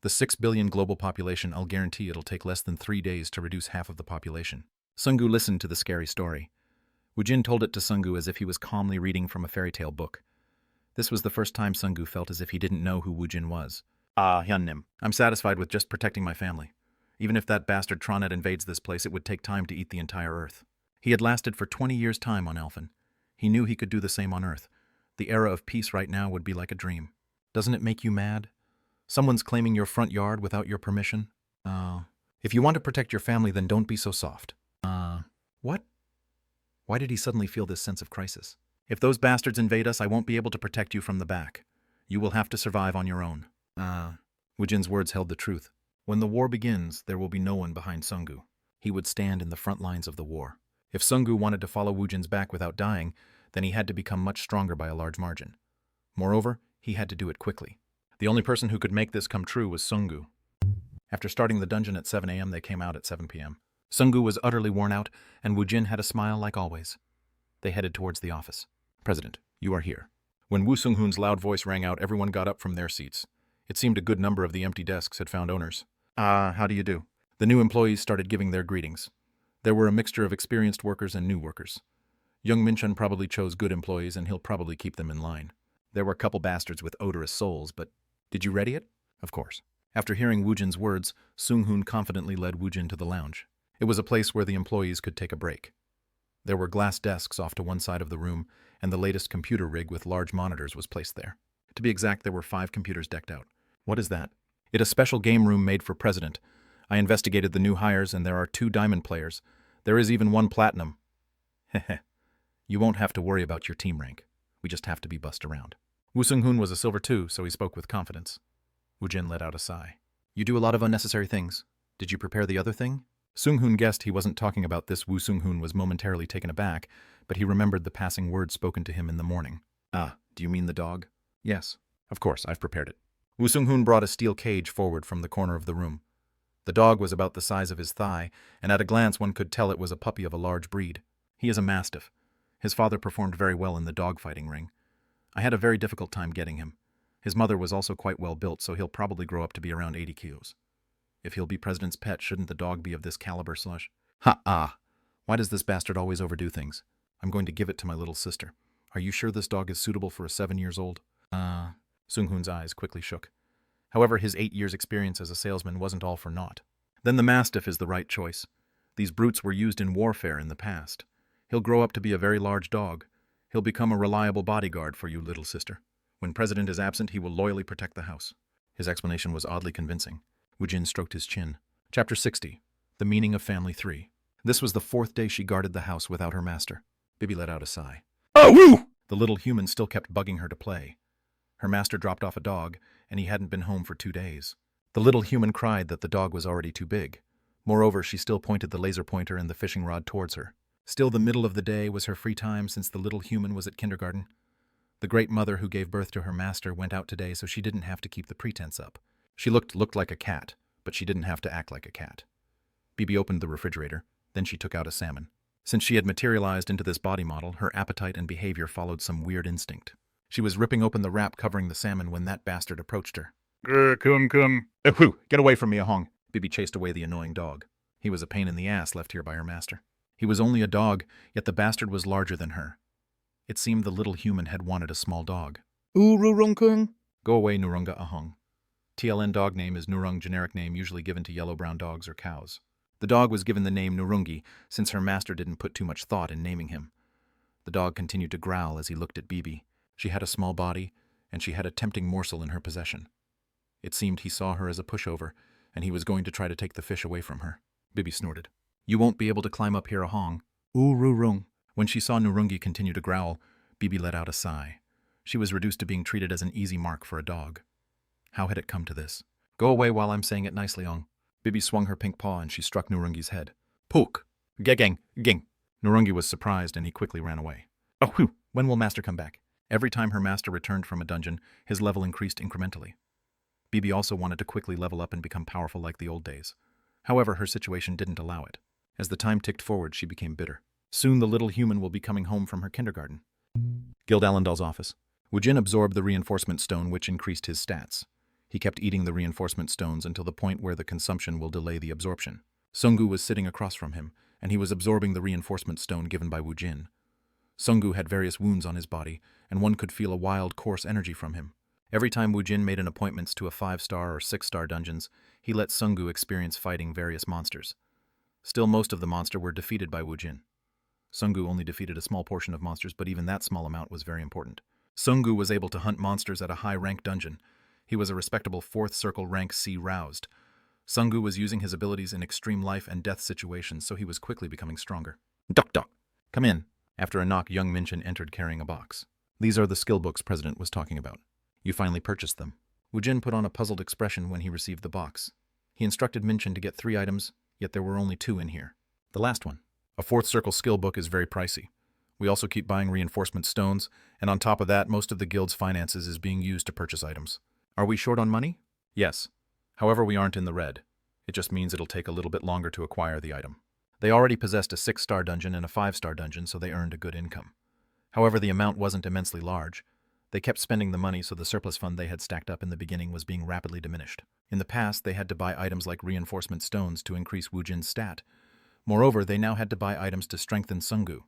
The 6 billion global population, I'll guarantee it'll take less than 3 days to reduce half of the population. Sungu listened to the scary story. Woojin told it to Sungu as if he was calmly reading from a fairy tale book. This was the first time Sungu felt as if he didn't know who Woojin was. Hyunnim. I'm satisfied with just protecting my family. Even if that bastard Tronet invades this place, it would take time to eat the entire Earth. He had lasted for 20 years' time on Alphen. He knew he could do the same on Earth. The era of peace right now would be like a dream. Doesn't it make you mad? Someone's claiming your front yard without your permission? If you want to protect your family, then don't be so soft. What? Why did he suddenly feel this sense of crisis? If those bastards invade us, I won't be able to protect you from the back. You will have to survive on your own. Woojin's words held the truth. When the war begins, there will be no one behind Sungu. He would stand in the front lines of the war. If Sungu wanted to follow Woojin's back without dying, then he had to become much stronger by a large margin. Moreover, he had to do it quickly. The only person who could make this come true was Sungu. After starting the dungeon at 7 a.m., they came out at 7 p.m. Sungu was utterly worn out, and Woojin had a smile like always. They headed towards the office. President, you are here. When Woo Sung-hoon's loud voice rang out, everyone got up from their seats. It seemed a good number of the empty desks had found owners. How do you do? The new employees started giving their greetings. There were a mixture of experienced workers and new workers. Young Minchun probably chose good employees and he'll probably keep them in line. There were a couple bastards with odorous souls, but did you ready it? Of course. After hearing Woojin's words, Sung-hoon confidently led Woojin to the lounge. It was a place where the employees could take a break. There were glass desks off to one side of the room, and the latest computer rig with large monitors was placed there. To be exact, there were 5 computers decked out. What is that? It a special game room made for President. I investigated the new hires, and there are 2 diamond players. There is even 1 platinum. Heh. You won't have to worry about your team rank. We just have to be bussed around. Woo Sung-hoon was a silver too, so he spoke with confidence. Woojin let out a sigh. You do a lot of unnecessary things. Did you prepare the other thing? Sung-hoon guessed he wasn't talking about this. Woo Sung-hoon was momentarily taken aback, but he remembered the passing words spoken to him in the morning. Ah, do you mean the dog? Yes. Of course, I've prepared it. Woo Sung-hoon brought a steel cage forward from the corner of the room. The dog was about the size of his thigh, and at a glance one could tell it was a puppy of a large breed. He is a mastiff. His father performed very well in the dog-fighting ring. I had a very difficult time getting him. His mother was also quite well built, so he'll probably grow up to be around 80 kilos. If he'll be president's pet, shouldn't the dog be of this caliber slush? Ha-ah! Why does this bastard always overdo things? I'm going to give it to my little sister. Are you sure this dog is suitable for a 7-year-old? Sung-hoon's eyes quickly shook. However, his 8 years' experience as a salesman wasn't all for naught. Then the mastiff is the right choice. These brutes were used in warfare in the past. He'll grow up to be a very large dog. He'll become a reliable bodyguard for you, little sister. When President is absent, he will loyally protect the house. His explanation was oddly convincing. Woojin stroked his chin. Chapter 60. The Meaning of Family 3. This was the 4th day she guarded the house without her master. Bibi let out a sigh. Oh, woo! The little human still kept bugging her to play. Her master dropped off a dog, and he hadn't been home for 2 days. The little human cried that the dog was already too big. Moreover, she still pointed the laser pointer and the fishing rod towards her. Still, the middle of the day was her free time since the little human was at kindergarten. The great mother who gave birth to her master went out today, so she didn't have to keep the pretense up. She looked like a cat, but she didn't have to act like a cat. Bibi opened the refrigerator, then she took out a salmon. Since she had materialized into this body model, her appetite and behavior followed some weird instinct. She was ripping open the wrap covering the salmon when that bastard approached her. Come. Get away from me, Ahong. Bibi chased away the annoying dog. He was a pain in the ass left here by her master. He was only a dog, yet the bastard was larger than her. It seemed the little human had wanted a small dog. Rurungkung. Go away, Nurunga Ahong. TLN dog name is Nurung, generic name usually given to yellow-brown dogs or cows. The dog was given the name Nurungi since her master didn't put too much thought in naming him. The dog continued to growl as he looked at Bibi. She had a small body, and she had a tempting morsel in her possession. It seemed he saw her as a pushover, and he was going to try to take the fish away from her. Bibi snorted. You won't be able to climb up here, Ahong. Rurung. When she saw Nurungi continue to growl, Bibi let out a sigh. She was reduced to being treated as an easy mark for a dog. How had it come to this? Go away while I'm saying it nicely, Ong. Bibi swung her pink paw and she struck Nurungi's head. Pook! Gegeng! Ging! Nurungi was surprised and he quickly ran away. Oh, whew! When will Master come back? Every time her master returned from a dungeon, his level increased incrementally. Bibi also wanted to quickly level up and become powerful like the old days. However, her situation didn't allow it. As the time ticked forward, she became bitter. Soon the little human will be coming home from her kindergarten. Guild Allendal's office. Woojin absorbed the reinforcement stone, which increased his stats. He kept eating the reinforcement stones until the point where the consumption will delay the absorption. Sungu was sitting across from him, and he was absorbing the reinforcement stone given by Woojin. Sungu had various wounds on his body, and one could feel a wild, coarse energy from him. Every time Woojin made an appointment to a 5-star or 6-star dungeons, he let Sungu experience fighting various monsters. Still, most of the monster were defeated by Woojin. Sungu only defeated a small portion of monsters, but even that small amount was very important. Sungu was able to hunt monsters at a high-rank dungeon. He was a respectable 4th circle rank C roused. Sungu was using his abilities in extreme life and death situations, so he was quickly becoming stronger. Duck. Come in. After a knock, young Minchin entered carrying a box. These are the skill books President was talking about. You finally purchased them. Woojin put on a puzzled expression when he received the box. He instructed Minchin to get 3 items, yet there were only 2 in here. The last one. A 4th circle skill book is very pricey. We also keep buying reinforcement stones, and on top of that, most of the guild's finances is being used to purchase items. Are we short on money? Yes. However, we aren't in the red. It just means it'll take a little bit longer to acquire the item. They already possessed a 6-star dungeon and a 5-star dungeon, so they earned a good income. However, the amount wasn't immensely large. They kept spending the money, so the surplus fund they had stacked up in the beginning was being rapidly diminished. In the past, they had to buy items like reinforcement stones to increase Woojin's stat. Moreover, they now had to buy items to strengthen Sungu.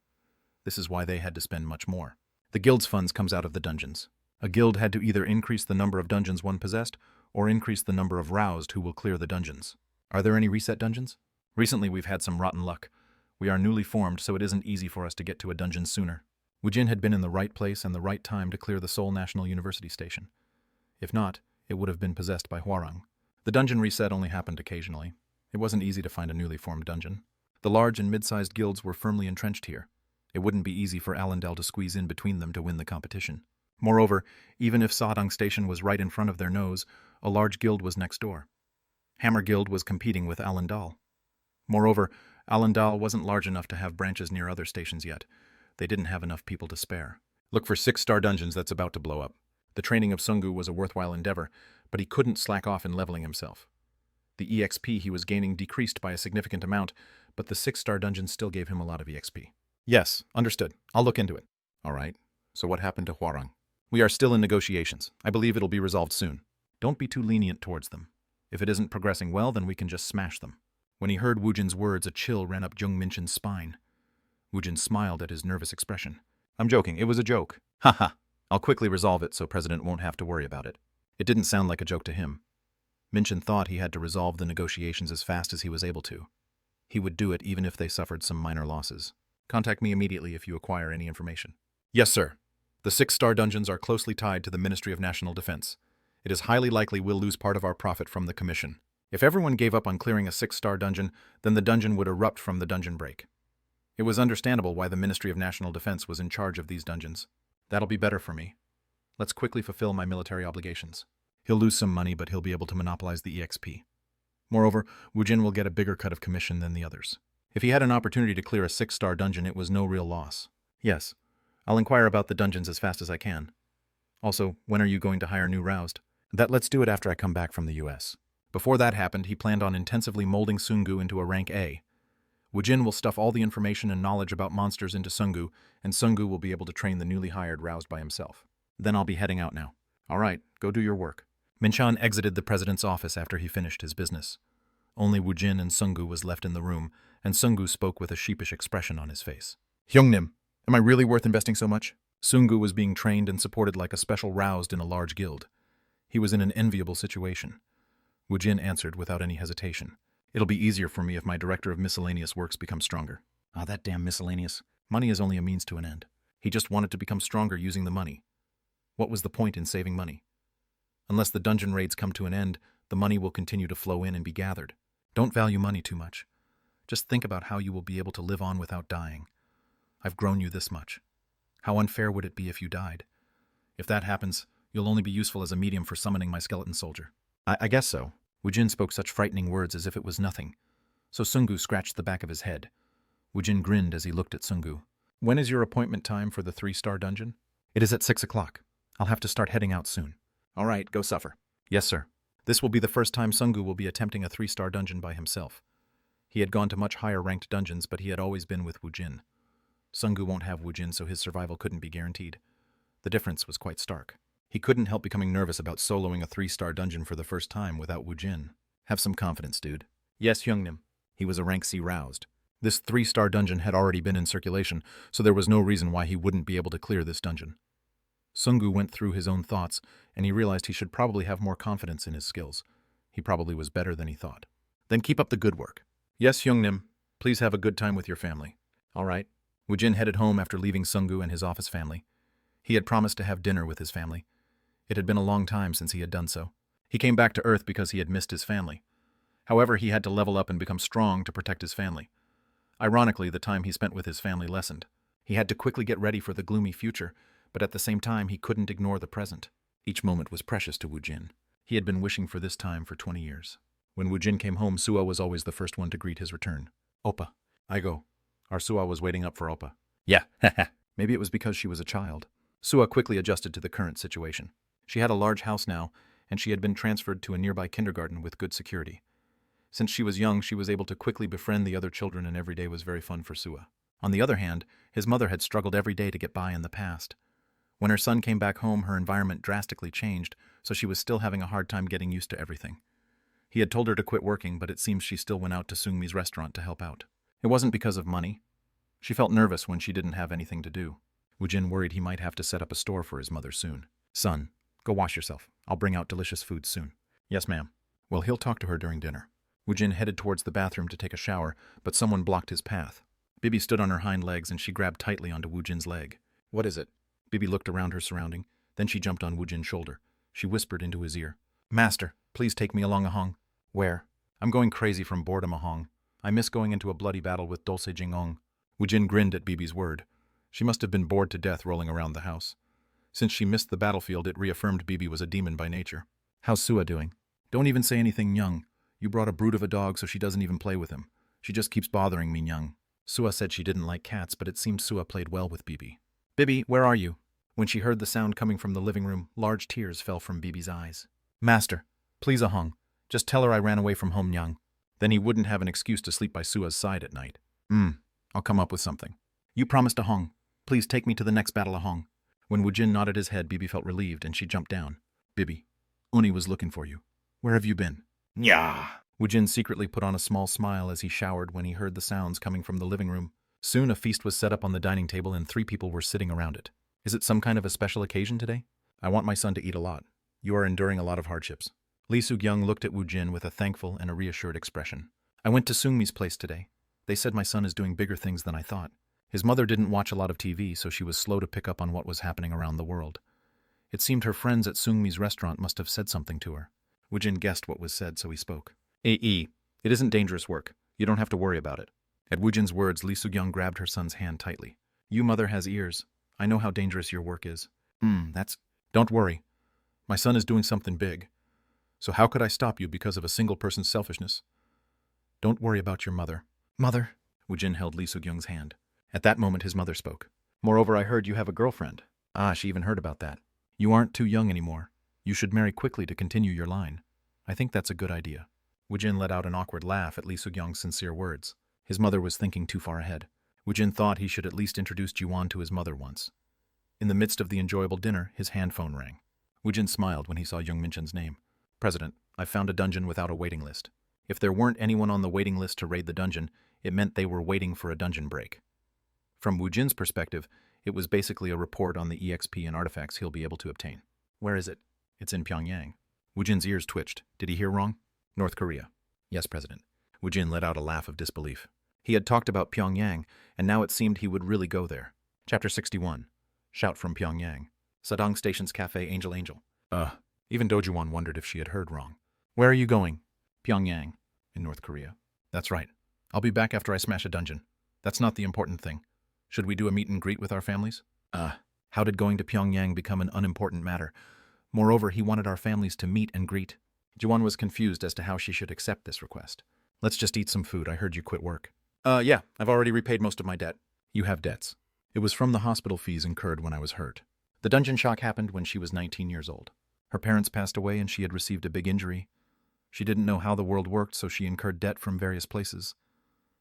This is why they had to spend much more. The guild's funds comes out of the dungeons. A guild had to either increase the number of dungeons one possessed, or increase the number of roused who will clear the dungeons. Are there any reset dungeons? Recently we've had some rotten luck. We are newly formed, so it isn't easy for us to get to a dungeon sooner. Woojin had been in the right place and the right time to clear the Seoul National University station. If not, it would have been possessed by Hwarang. The dungeon reset only happened occasionally. It wasn't easy to find a newly formed dungeon. The large and mid-sized guilds were firmly entrenched here. It wouldn't be easy for Allendale to squeeze in between them to win the competition. Moreover, even if Sadang Station was right in front of their nose, a large guild was next door. Hammer Guild was competing with Allendale. Moreover, Allendale wasn't large enough to have branches near other stations yet. They didn't have enough people to spare. Look for 6-star dungeons that's about to blow up. The training of Sungu was a worthwhile endeavor, but he couldn't slack off in leveling himself. The EXP he was gaining decreased by a significant amount, but the 6-star dungeon still gave him a lot of EXP. Yes, understood. I'll look into it. All right. So what happened to Hwarang? We are still in negotiations. I believe it'll be resolved soon. Don't be too lenient towards them. If it isn't progressing well, then we can just smash them. When he heard Woojin's words, a chill ran up Jung Minchin's spine. Woojin smiled at his nervous expression. I'm joking. It was a joke. Haha. I'll quickly resolve it so President won't have to worry about it. It didn't sound like a joke to him. Minchin thought he had to resolve the negotiations as fast as he was able to. He would do it even if they suffered some minor losses. Contact me immediately if you acquire any information. Yes, sir. The 6-star dungeons are closely tied to the Ministry of National Defense. It is highly likely we'll lose part of our profit from the commission. If everyone gave up on clearing a 6-star dungeon, then the dungeon would erupt from the dungeon break. It was understandable why the Ministry of National Defense was in charge of these dungeons. That'll be better for me. Let's quickly fulfill my military obligations. He'll lose some money, but he'll be able to monopolize the EXP. Moreover, Woojin will get a bigger cut of commission than the others. If he had an opportunity to clear a 6-star dungeon, it was no real loss. Yes, I'll inquire about the dungeons as fast as I can. Also, when are you going to hire new roused? Let's do it after I come back from the US. Before that happened, he planned on intensively molding Sungu into a rank A. Woojin will stuff all the information and knowledge about monsters into Sungu, and Sungu will be able to train the newly hired roused by himself. Then I'll be heading out now. All right, go do your work. Minchan exited the president's office after he finished his business. Only Woojin and Sungu was left in the room, and Sungu spoke with a sheepish expression on his face. Hyungnim, am I really worth investing so much? Sungu was being trained and supported like a special roused in a large guild. He was in an enviable situation. Woojin answered without any hesitation. It'll be easier for me if my director of miscellaneous works becomes stronger. Ah, that damn miscellaneous. Money is only a means to an end. He just wanted to become stronger using the money. What was the point in saving money? Unless the dungeon raids come to an end, the money will continue to flow in and be gathered. Don't value money too much. Just think about how you will be able to live on without dying. I've grown you this much. How unfair would it be if you died? If that happens, you'll only be useful as a medium for summoning my skeleton soldier. I guess so. Woojin spoke such frightening words as if it was nothing. So Sungu scratched the back of his head. Woojin grinned as he looked at Sungu. When is your appointment time for the 3-star dungeon? It is at 6 o'clock. I'll have to start heading out soon. All right, go suffer. Yes, sir. This will be the first time Sungu will be attempting a 3-star dungeon by himself. He had gone to much higher-ranked dungeons, but he had always been with Woojin. Sungu won't have Woojin, so his survival couldn't be guaranteed. The difference was quite stark. He couldn't help becoming nervous about soloing a 3-star dungeon for the first time without Woojin. Have some confidence, dude. Yes, Hyungnim. He was a rank C roused. This 3-star dungeon had already been in circulation, so there was no reason why he wouldn't be able to clear this dungeon. Sungu went through his own thoughts, and he realized he should probably have more confidence in his skills. He probably was better than he thought. Then keep up the good work. Yes, Hyungnim. Please have a good time with your family. All right. Woojin headed home after leaving Sungu and his office family. He had promised to have dinner with his family. It had been a long time since he had done so. He came back to Earth because he had missed his family. However, he had to level up and become strong to protect his family. Ironically, the time he spent with his family lessened. He had to quickly get ready for the gloomy future, but at the same time he couldn't ignore the present. Each moment was precious to Woojin. He had been wishing for this time for 20 years. When Woojin came home, Sua was always the first one to greet his return. Oppa. I go. Our Sua was waiting up for Oppa. Yeah, haha. Maybe it was because she was a child. Sua quickly adjusted to the current situation. She had a large house now, and she had been transferred to a nearby kindergarten with good security. Since she was young, she was able to quickly befriend the other children, and every day was very fun for Sua. On the other hand, his mother had struggled every day to get by in the past. When her son came back home, her environment drastically changed, so she was still having a hard time getting used to everything. He had told her to quit working, but it seems she still went out to Sungmi's restaurant to help out. It wasn't because of money. She felt nervous when she didn't have anything to do. Woojin worried he might have to set up a store for his mother soon. Son, go wash yourself. I'll bring out delicious food soon. Yes, ma'am. Well, he'll talk to her during dinner. Woojin headed towards the bathroom to take a shower, but someone blocked his path. Bibi stood on her hind legs and she grabbed tightly onto Woojin's leg. What is it? Bibi looked around her surrounding. Then she jumped on Woojin's shoulder. She whispered into his ear. Master, please take me along Ahong. Where? I'm going crazy from boredom Ahong. I miss going into a bloody battle with Dulce Jingong. Woojin grinned at Bibi's word. She must have been bored to death rolling around the house. Since she missed the battlefield, it reaffirmed Bibi was a demon by nature. How's Sua doing? Don't even say anything, Nyang. You brought a brute of a dog so she doesn't even play with him. She just keeps bothering me, Nyang. Sua said she didn't like cats, but it seemed Sua played well with Bibi. Bibi, where are you? When she heard the sound coming from the living room, large tears fell from Bibi's eyes. Master, please Ahong. Just tell her I ran away from home, Nyang. Then he wouldn't have an excuse to sleep by Sua's side at night. I'll come up with something. You promised Ahong. Please take me to the next battle Ahong. When Woojin nodded his head, Bibi felt relieved and she jumped down. Bibi, Uni was looking for you. Where have you been? Nya. Woojin secretly put on a small smile as he showered when he heard the sounds coming from the living room. Soon a feast was set up on the dining table and 3 people were sitting around it. Is it some kind of a special occasion today? I want my son to eat a lot. You are enduring a lot of hardships. Lee Suk-young looked at Woojin with a thankful and a reassured expression. I went to Seungmi's place today. They said my son is doing bigger things than I thought. His mother didn't watch a lot of TV, so she was slow to pick up on what was happening around the world. It seemed her friends at Seungmi's restaurant must have said something to her. Woojin guessed what was said, so he spoke. A.E., it isn't dangerous work. You don't have to worry about it. At Woojin's words, Lee Suk-young grabbed her son's hand tightly. You mother has ears. I know how dangerous your work is. Don't worry. My son is doing something big. So how could I stop you because of a single person's selfishness? Don't worry about your mother. Mother? Woojin held Lee Suk-young's hand. At that moment, his mother spoke. Moreover, I heard you have a girlfriend. She even heard about that. You aren't too young anymore. You should marry quickly to continue your line. I think that's a good idea. Woojin let out an awkward laugh at Lee Suk-young's sincere words. His mother was thinking too far ahead. Woojin thought he should at least introduce Ji-won to his mother once. In the midst of the enjoyable dinner, his hand phone rang. Woojin smiled when he saw Young Minchen's name. President, I found a dungeon without a waiting list. If there weren't anyone on the waiting list to raid the dungeon, it meant they were waiting for a dungeon break. From Woojin's perspective, it was basically a report on the EXP and artifacts he'll be able to obtain. Where is it? It's in Pyongyang. Woojin's ears twitched. Did he hear wrong? North Korea. Yes, President. Woojin let out a laugh of disbelief. He had talked about Pyongyang, and now it seemed he would really go there. Chapter 61. Shout from Pyongyang. Sadong Station's Cafe Angel Angel. Even Do-Ji-won wondered if she had heard wrong. Where are you going? Pyongyang, in North Korea. That's right. I'll be back after I smash a dungeon. That's not the important thing. Should we do a meet and greet with our families? How did going to Pyongyang become an unimportant matter? Moreover, he wanted our families to meet and greet. Ji-won was confused as to how she should accept this request. Let's just eat some food. I heard you quit work. Yeah, I've already repaid most of my debt. You have debts. It was from the hospital fees incurred when I was hurt. The dungeon shock happened when she was 19 years old. Her parents passed away and she had received a big injury. She didn't know how the world worked, so she incurred debt from various places.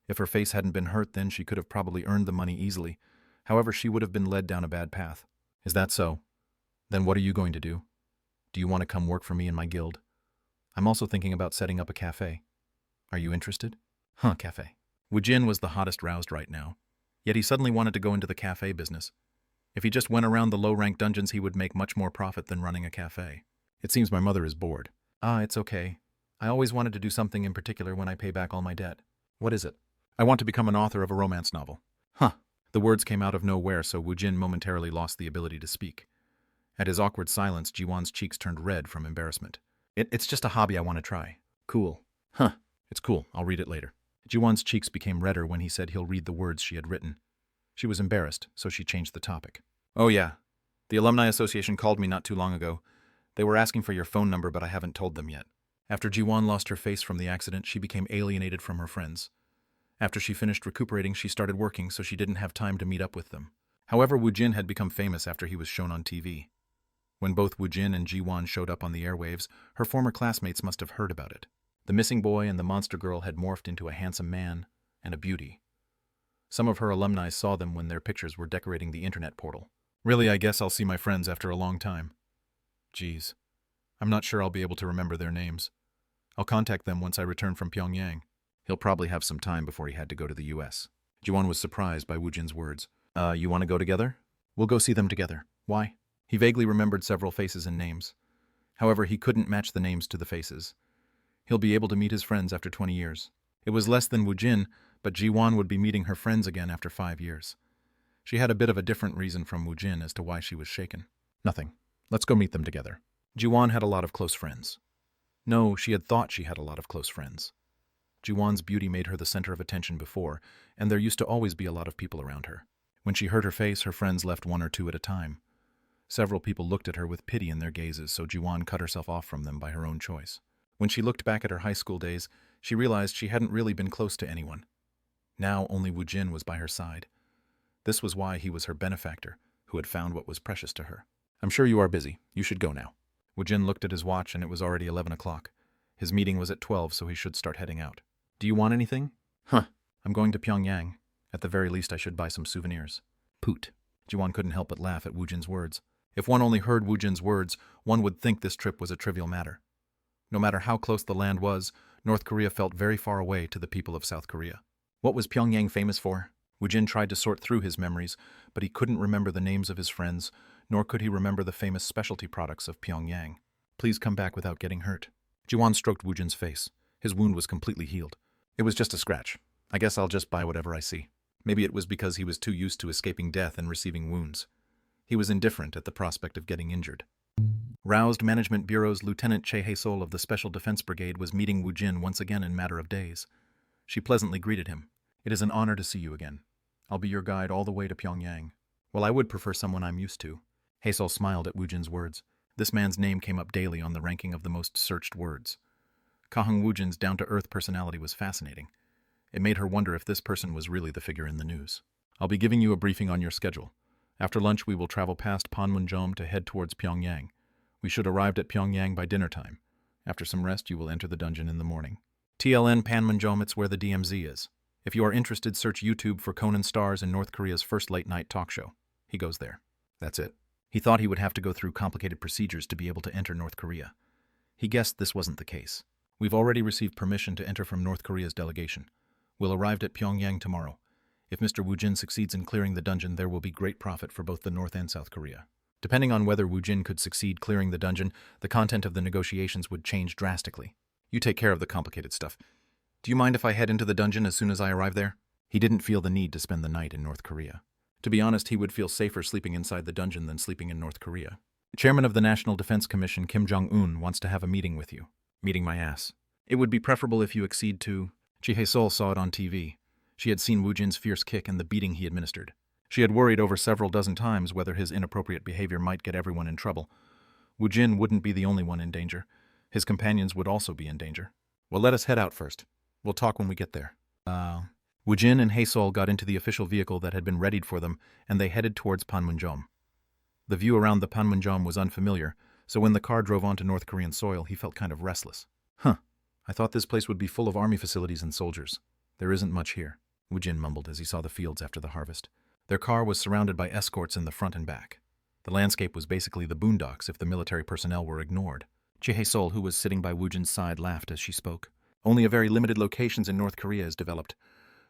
If her face hadn't been hurt then, she could have probably earned the money easily. However, she would have been led down a bad path. Is that so? Then what are you going to do? Do you want to come work for me in my guild? I'm also thinking about setting up a cafe. Are you interested? Cafe. Woojin was the hottest roused right now. Yet he suddenly wanted to go into the cafe business. If he just went around the low-ranked dungeons, he would make much more profit than running a cafe. It seems my mother is bored. It's okay. I always wanted to do something in particular when I pay back all my debt. What is it? I want to become an author of a romance novel. The words came out of nowhere, so Woojin momentarily lost the ability to speak. At his awkward silence, Ji-won's cheeks turned red from embarrassment. It's just a hobby I want to try. Cool. It's cool. I'll read it later. Ji-won's cheeks became redder when he said he'll read the words she had written. She was embarrassed, so she changed the topic. Oh yeah. The Alumni Association called me not too long ago. They were asking for your phone number, but I haven't told them yet. After Ji-won lost her face from the accident, she became alienated from her friends. After she finished recuperating, she started working, so she didn't have time to meet up with them. However, Woojin had become famous after he was shown on TV. When both Woojin and Ji-won showed up on the airwaves, her former classmates must have heard about it. The missing boy and the monster girl had morphed into a handsome man and a beauty. Some of her alumni saw them when their pictures were decorating the internet portal. Really, I guess I'll see my friends after a long time. Geez, I'm not sure I'll be able to remember their names. I'll contact them once I return from Pyongyang. He'll probably have some time before he had to go to the US. Jiwon was surprised by Woojin's words. You want to go together? We'll go see them together. Why? He vaguely remembered several faces and names. However, he couldn't match the names to the faces. He'll be able to meet his friends after 20 years. It was less than Woojin, but Jiwon would be meeting her friends again after 5 years. She had a bit of a different reason from Woojin as to why she was shaken. Nothing. Let's go meet them together. Jiwon had a lot of close friends. No, she had thought she had a lot of close friends. Jiwon's beauty made her the center of attention before, and there used to always be a lot of people around her. When she hurt her face, her friends left one or two at a time. Several people looked at her with pity in their gazes, so Jiwon cut herself off from them by her own choice. When she looked back at her high school days, she realized she hadn't really been close to anyone. Now only Woojin was by her side. This was why he was her benefactor, who had found what was precious to her. I'm sure you are busy. You should go now. Woojin looked at his watch and it was already 11 o'clock. His meeting was at 12, so he should start heading out. Do you want anything? Huh. I'm going to Pyongyang. At the very least, I should buy some souvenirs. Poot. Jiwon couldn't help but laugh at Woojin's words. If one only heard Woojin's words, one would think this trip was a trivial matter. No matter how close the land was, North Korea felt very far away to the people of South Korea. What was Pyongyang famous for? Woojin tried to sort through his memories, but he couldn't remember the names of his friends, nor could he remember the famous specialty products of Pyongyang. Please come back without getting hurt. Jiwon stroked Woojin's face. His wound was completely healed. It was just a scratch. I guess I'll just buy whatever I see. Maybe it was because he was too used to escaping death and receiving wounds. He was indifferent at the prospect of getting injured. Roused Management Bureau's Lieutenant Che Hae-sol of the Special Defense Brigade was meeting Woojin once again in a matter of days. She pleasantly greeted him. It is an honor to see you again. I'll be your guide all the way to Pyongyang. Well, I would prefer someone I'm used to. Hae-sol smiled at Woojin's words. This man's name came up daily on the ranking of the most searched words. Kang Woojin's down-to-earth personality was fascinating. It made her wonder if this person was really the figure in the news. I'll be giving you a briefing on your schedule. After lunch, we will travel past Panmunjom to head towards Pyongyang. We should arrive at Pyongyang by dinner time. After some rest, you will enter the dungeon in the morning. TLN Panmunjom, it's where the DMZ is. If you are interested, search YouTube for Conan Stars in North Korea's first late-night talk show. He goes there. That's it. He thought he would have to go through complicated procedures to be able to enter North Korea. He guessed this wasn't the case. We've already received permission to enter from North Korea's delegation. We'll arrive at Pyongyang tomorrow. If Mr. Woojin succeeds in clearing the dungeon, there will be great profit for both the North and South Korea. Depending on whether Woojin could succeed clearing the dungeon, the content of the negotiations would change drastically. You take care of the complicated stuff. Do you mind if I head into the dungeon as soon as I arrive there? He didn't feel the need to spend the night in North Korea. To be honest, he would feel safer sleeping inside the dungeon than sleeping in North Korea. Chairman of the National Defense Commission, Kim Jong-un, wants to have a meeting with you. Meeting my ass. It would be preferable if you accede to... Ji Hae-sol saw it on TV. She had seen Woojin's fierce kick and the beating he administered. She had worried over several dozen times whether his inappropriate behavior might get everyone in trouble. Woojin wouldn't be the only one in danger. His companions would also be in danger. Well, let us head out first. We'll talk when we get there. Woojin and Hae-sol got into the official vehicle that had been readied for them, and they headed towards Panmunjom. The view around the Panmunjom was unfamiliar, so when the car drove onto North Korean soil, he felt kind of restless. I thought this place would be full of army facilities and soldiers. There isn't much here, Woojin mumbled as he saw the fields after the harvest. Their car was surrounded by escorts in the front and back. The landscape was basically the boondocks if the military personnel were ignored. Ji Hae-sol, who was sitting by Woojin's side, laughed as she spoke. Only a very limited locations in North Korea is developed.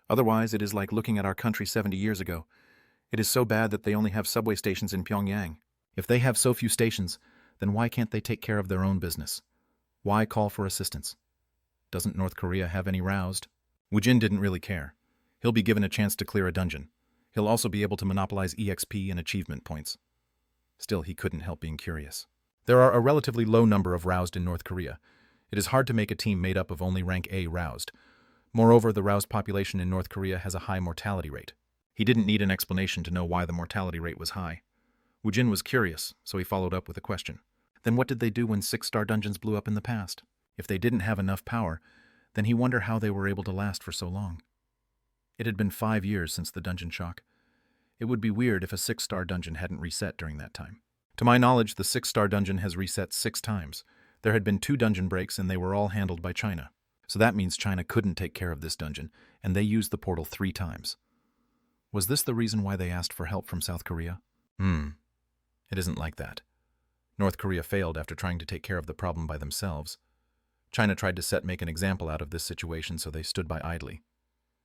Otherwise, it is like looking at our country 70 years ago. It is so bad that they only have subway stations in Pyongyang. If they have so few stations, then why can't they take care of their own business? Why call for assistance? Doesn't North Korea have any roused? Woojin didn't really care. He'll be given a chance to clear a dungeon. He'll also be able to monopolize EXP and achievement points. Still, he couldn't help being curious. There are a relatively low number of roused in North Korea. It is hard to make a team made up of only rank A roused. Moreover, the roused population in North Korea has a high mortality rate. He didn't need an explanation to know why the mortality rate was high. Woojin was curious, so he followed up with a question. Then what did they do when 6-star dungeons blew up in the past? If they didn't have enough power, then he wondered how they were able to last for so long. It had been 5 years since the dungeon shock. It would be weird if a 6-star dungeon hadn't reset during that time. To my knowledge, the 6-star dungeon has reset 6 times. There had been 2 dungeon breaks and they were all handled by China. So that means China couldn't take care of this dungeon, and they used the portal 3 times. Was this the reason why they asked for help from South Korea? It isn't like that. North Korea failed after trying to take care of the problem by themselves. China tried to make an example out of this situation, so they stood by idly.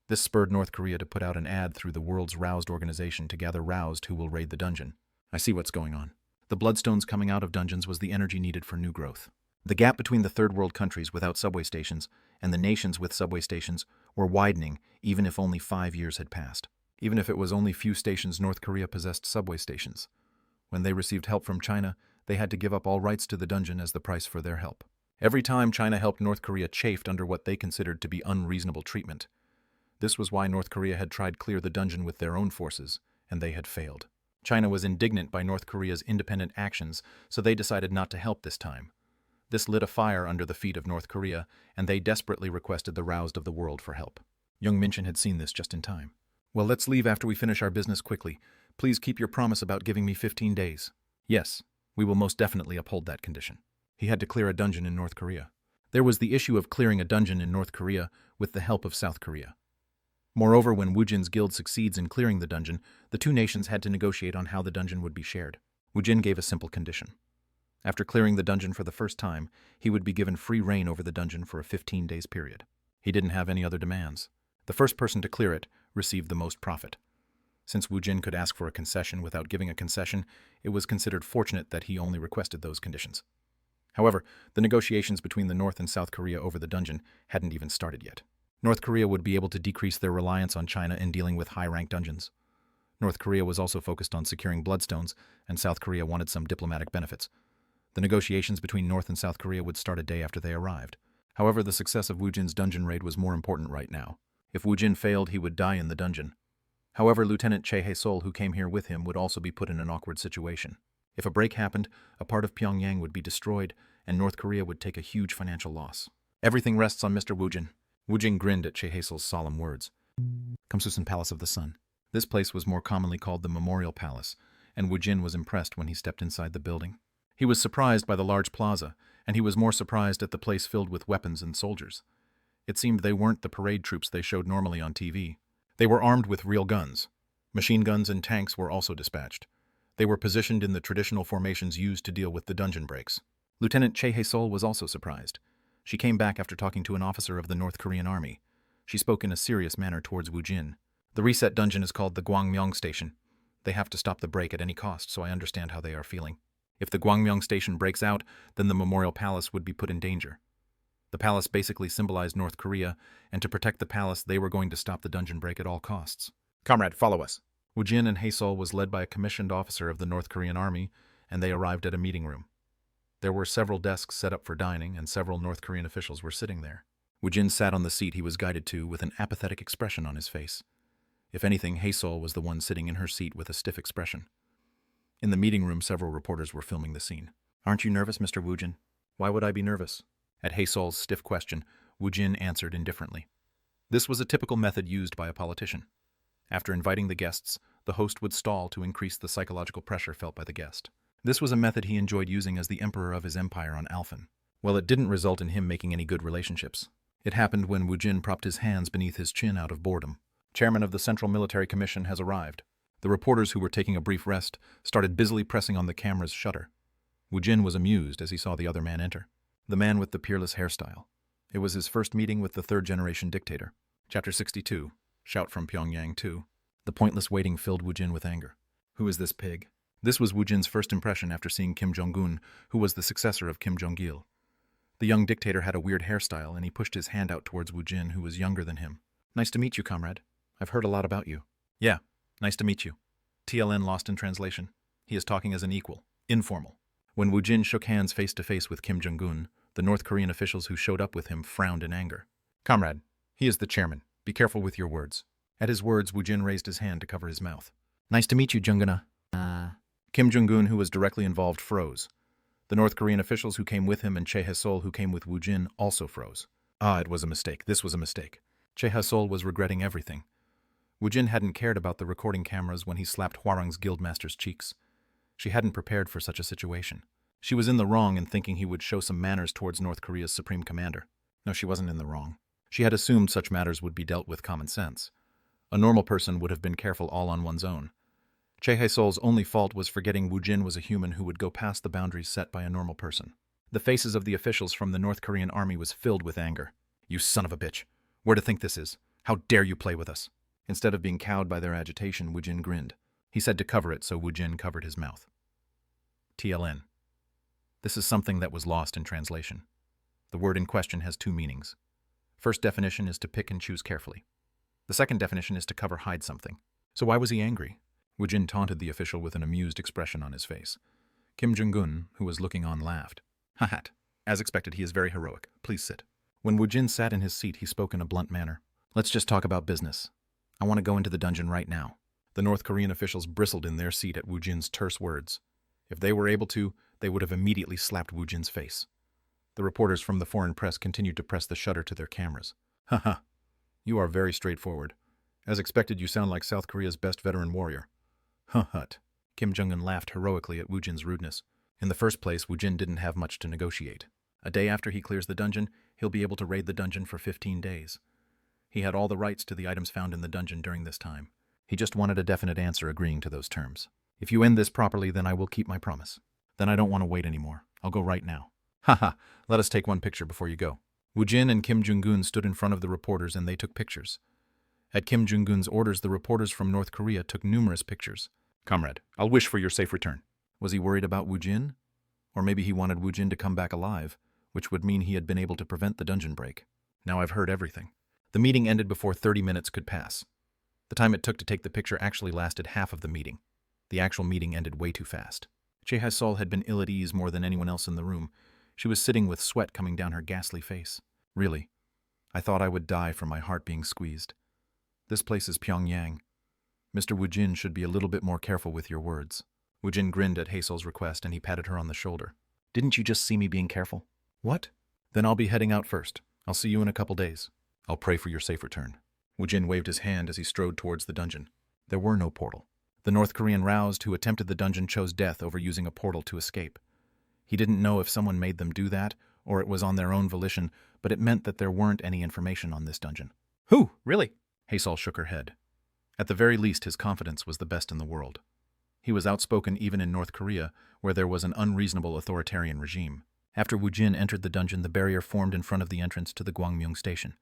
This spurred North Korea to put out an ad through the world's roused organization to gather roused who will raid the dungeon. I see what's going on. The bloodstones coming out of dungeons was the energy needed for new growth. The gap between the third world countries without subway stations and the nations with subway stations were widening, even if only 5 years had passed. Even if it was only few stations, North Korea possessed subway stations. When they received help from China, they had to give up all rights to the dungeon as the price for their help. Every time China helped, North Korea chafed under what they considered to be unreasonable treatment. This was why North Korea had tried clear the dungeon with their own forces, and they had failed. China was indignant by North Korea's independent actions, so they decided not to help this time. This lit a fire under the feet of North Korea, and they desperately requested the roused of the world for help. Young Minchin had seen this just in time. Well, let's leave after we finish our business quickly. Please keep your promise about giving me 15 days. Yes, we will most definitely uphold that condition. He had to clear a dungeon in North Korea. There was the issue of clearing a dungeon in North Korea with the help of South Korea. Moreover, when Woojin's guild succeeds in clearing the dungeon, the two nations had to negotiate on how the dungeon would be shared. Woojin gave a simple condition. After clearing the dungeon for the first time, he would be given free reign over the dungeon for a 15 days period. He didn't have any other demands. The first person to clear it received the most profit. Since Woojin could ask for a concession without giving a concession, it was considered fortunate that he only requested those conditions. However, the negotiations between the North and South Korea over the dungeon hadn't even started yet. North Korea would be able to decrease their reliance on China in dealing with high-ranked dungeons. North Korea was also focused on securing bloodstones, and South Korea wanted some diplomatic benefits. The negotiations between North and South Korea would start a day after they arrived. However, the success of Woojin's dungeon raid was more important right now. If Woojin failed, he would die in the dungeon. However, Lieutenant Che Hae-sol, who came here with him, would also be put in an awkward situation. If a break happened, a part of Pyongyang would be destroyed, and North Korea would take a huge financial loss. Everything rests on Mr. Woojin. Woojin grinned at Che Hae-sol's solemn words. Kamsusan Palace of the Sun. This place was more commonly called the Memorial Palace, and Woojin was impressed when he stepped inside the building. He was surprised by the large plaza, and he was more surprised at the place filled with weapons and soldiers. It seemed they weren't the parade troops they showed normally on TV. They were armed with real guns. Machine guns and tanks were also dispatched. They were positioned in the traditional formations used to deal with the dungeon breaks. Lieutenant Che Hae-sol was also surprised. She came back after talking to an officer of the North Korean army. She spoke in a serious manner towards Woojin. The reset dungeon is called the Gwangmyeong Station. They have to stop the break at any cost, so I understand how they are feeling. If the Gwangmyeong Station breaks out, then the Memorial Palace would be put in danger. The palace basically symbolized North Korea, and to protect the palace, they were going to stop the dungeon break at all costs. Comrade, follow us. Woojin and Hae-sol was led by a commissioned officer of the North Korean army, and they arrived at a meeting room. There were several desks set up for dining, and several North Korean officials were sitting there. Woojin sat on the seat he was guided to with an apathetic expression on his face. If anything, Hae-sol was the one sitting in her seat with a stiff expression. In the meeting room, several reporters were filming the scene. Aren't you nervous, Mr. Woojin? Why would I be nervous? At Hae-sol's stiff question, Woojin answered indifferently. This was a typical method used by a politician. After inviting the guests, the host would stall to increase the psychological pressure felt by the guest. This was a method he enjoyed using as the emperor of his empire on Alphen. Well, it didn't result in him making any good relationships. It happened when Woojin propped his hands beneath his chin out of boredom. Chairman of the Central Military Commission has arrived. The reporters who were taking a brief rest started busily pressing on the camera's shutter. Woojin was amused as he saw the other man enter. The man with the peerless hairstyle. It was his first meeting with the third-generation dictator. Chapter 62. Shout from Pyongyang 2. The pointless waiting filled Woojin with anger. Who is this pig? This was Woojin's first impression after seeing Kim Jong-un, who was the successor of Kim Jong-il. The young dictator had a weird hairstyle, and he pushed his hand out towards Woojin, who was younger than him. Nice to meet you, comrade. I've heard a lot about you. Yeah, nice to meet you. TLN lost in translation. He is talking as an equal, informal. When Woojin shook hands face-to-face with Kim Jong-un, the North Korean officials who showed up with him frowned in anger. Comrade, he is the chairman. Be careful with your words. At his words, Woojin raised his hand to cover his mouth. Nice to meet you, Jung-una. Kim Jong-un, who was directly involved, froze. The North Korean officials who came with him and Che Hae-sol, who came with Woojin, also froze. It was a mistake. This was a mistake. Che Hae-sol was regretting everything. Woojin hadn't cared about the recording cameras when he slapped Hwarang's guildmaster's cheeks. She hadn't prepared for such a situation. She was in the wrong in thinking he would show some manners towards North Korea's supreme commander. No, she wasn't in the wrong. She had assumed such matters would be dealt with common sense. A normal person would have been careful all on one's own. Che Hae-sol's only fault was forgetting Woojin was a human who would go past the boundaries set by a normal person. The faces of the officials from the North Korean army was filled with anger. You son of a bitch. Where to think this is? How dare you play with us? Instead of being cowed by their agitation, Woojin grinned. He said to cover it, so Woojin covered his mouth. TLN. This is something that was lost in translation. The word in question has two meanings. First definition is to pick and choose carefully. The second definition is to hide something. So why was he angry? Woojin taunted the official with an amused expression on his face. Kim Jong-un, who was looking on, laughed. Ha-hat. As expected, he is very heroic. Please sit. When Woojin sat in his seat, he spoke in a blunt manner. Let's just talk about business. I want to go into the dungeon right now. The North Korean officials bristled in their seat at Woojin's terse words. If they were able to, they would have immediately slapped Woojin's face. The reporters from the foreign press continued to press the shutter to their cameras. Ha. You are very straightforward. As expected, you sound like South Korea's best veteran warrior. Hut. Kim Jong-un laughed heroically at Woojin's rudeness. In the first place, Woojin didn't have much to negotiate. A day after he clears the dungeon, he'll be able to raid the dungeon for 15 days. He had all the rights to the items found in the dungeon during this time. He just wanted a definite answer agreeing to those terms. If you end this properly, then I will keep my promise. Then I don't want to wait anymore. I'll go right now. Haha, let us take one picture before you go. Woojin and Kim Jong-un stood in front of the reporters and they took pictures. At Kim Jong-un's orders, the reporters from North Korea took numerous pictures. Comrade, I'll wish for your safe return. Was he worried about Woojin? Or maybe he wanted Woojin to come back alive, which would mean he had been able to prevent the dungeon break. Now I've heard everything. The meeting ended before 30 minutes could pass. The time it took to take the picture actually lasted half of the meeting. The actual meeting ended way too fast. Jae-Sol had been ill at ease more than anyone else in the room. She was sitting with sweat coming down her ghastly face. Really, I thought I would die from my heart being squeezed. This place is Pyongyang. Mr. Woojin should be a little bit more careful with your words. Woojin grinned at Haesol's request and he patted her on the shoulder. Didn't you just see me being careful? What? Then I'll be heading out first. I'll see you in a couple days. I'll pray for your safe return. Woojin waved his hand as he strode towards the dungeon. There were no portal. The North Korean roused who attempted the dungeon chose death over using a portal to escape. He didn't know if someone made them do that, or it was on their own volition, but it meant that there weren't any information on this dungeon. Who? Really? Haesol shook her head. At the very least, his confidence was the best in the world. He was outspoken even in North Korea, where there was an unreasonable authoritarian regime. After Woojin entered the dungeon, the barrier formed in front of the entrance to the Gwangmyung station.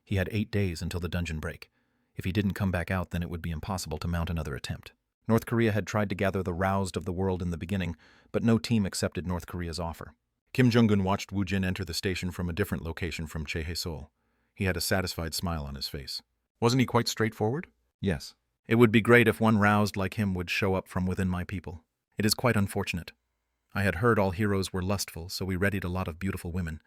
He had 8 days until the dungeon break. If he didn't come back out, then it would be impossible to mount another attempt. North Korea had tried to gather the roused of the world in the beginning, but no team accepted North Korea's offer. Kim Jong-un watched Woojin enter the station from a different location from Jae-Sol. He had a satisfied smile on his face. Wasn't he quite straightforward? Yes. It would be great if one roused like him would show up from within my people. It is quite unfortunate. I had heard all heroes were lustful, so we readied a lot of beautiful women.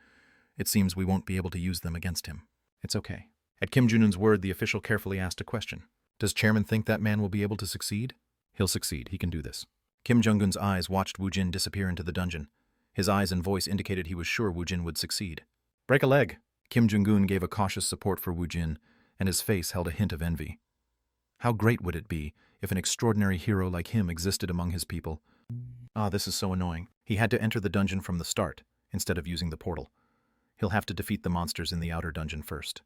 It seems we won't be able to use them against him. It's okay. At Kim Jong-un's word, the official carefully asked a question. Does Chairman think that man will be able to succeed? He'll succeed. He can do this. Kim Jong-un's eyes watched Woojin disappear into the dungeon. His eyes and voice indicated he was sure Woojin would succeed. Break a leg. Kim Jong-un gave a cautious support for Woojin, and his face held a hint of envy. How great would it be if an extraordinary hero like him existed among his people? This is so annoying. He had to enter the dungeon from the start, instead of using the portal. He'll have to defeat the monsters in the outer dungeon first.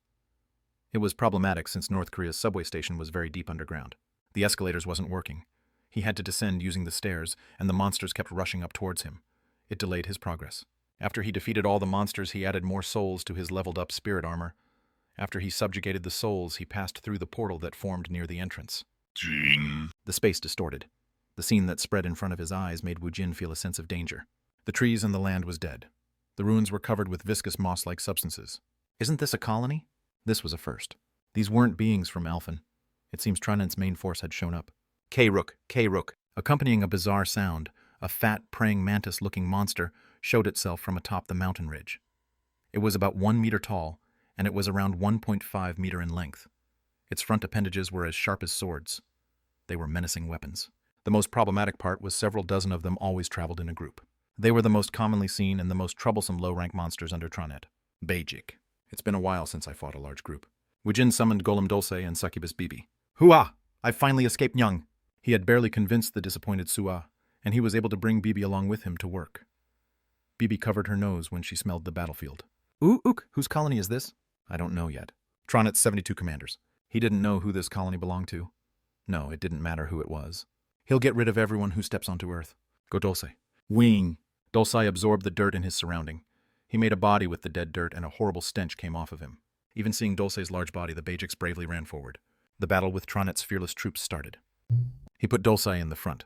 It was problematic since North Korea's subway station was very deep underground. The escalators wasn't working. He had to descend using the stairs, and the monsters kept rushing up towards him. It delayed his progress. After he defeated all the monsters, he added more souls to his leveled-up spirit armor. After he subjugated the souls, he passed through the portal that formed near the entrance. Ding. The space distorted. The scene that spread in front of his eyes made Woojin feel a sense of danger. The trees and the land was dead. The ruins were covered with viscous moss-like substances. Isn't this a colony? This was a first. These weren't beings from Alphen. It seems Tronent's main force had shown up. K-Rook, K-Rook. Accompanying a bizarre sound, a fat, praying mantis-looking monster showed itself from atop the mountain ridge. It was about 1 meter tall, and it was around 1.5 meter in length. Its front appendages were as sharp as swords. They were menacing weapons. The most problematic part was several dozen of them always traveled in a group. They were the most commonly seen and the most troublesome low-rank monsters under Tronet. Bajik. It's been a while since I fought a large group. Woojin summoned Golem Dulce and Succubus Bibi. Hooah! I've finally escaped Nyang. He had barely convinced the disappointed Sua, and he was able to bring Bibi along with him to work. Bibi covered her nose when she smelled the battlefield. Ook, whose colony is this? I don't know yet. Tronet's 72 commanders. He didn't know who this colony belonged to. No, it didn't matter who it was. He'll get rid of everyone who steps onto Earth. Go Dulce. Wing. Dulce absorbed the dirt in his surrounding. He made a body with the dead dirt and a horrible stench came off of him. Even seeing Dulce's large body, the Bajix bravely ran forward. The battle with Tronet's fearless troops started. He put Dulce in the front.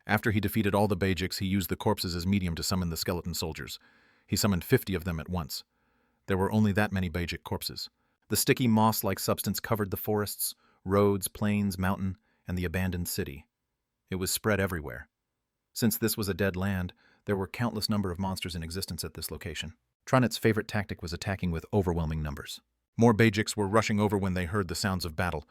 After he defeated all the Bajix, he used the corpses as medium to summon the skeleton soldiers. He summoned 50 of them at once. There were only that many Bajik corpses. The sticky moss-like substance covered the forests, roads, plains, mountain, and the abandoned city. It was spread everywhere. Since this was a dead land, there were countless number of monsters in existence at this location. Tronet's favorite tactic was attacking with overwhelming numbers. More Bajix were rushing over when they heard the sounds of battle.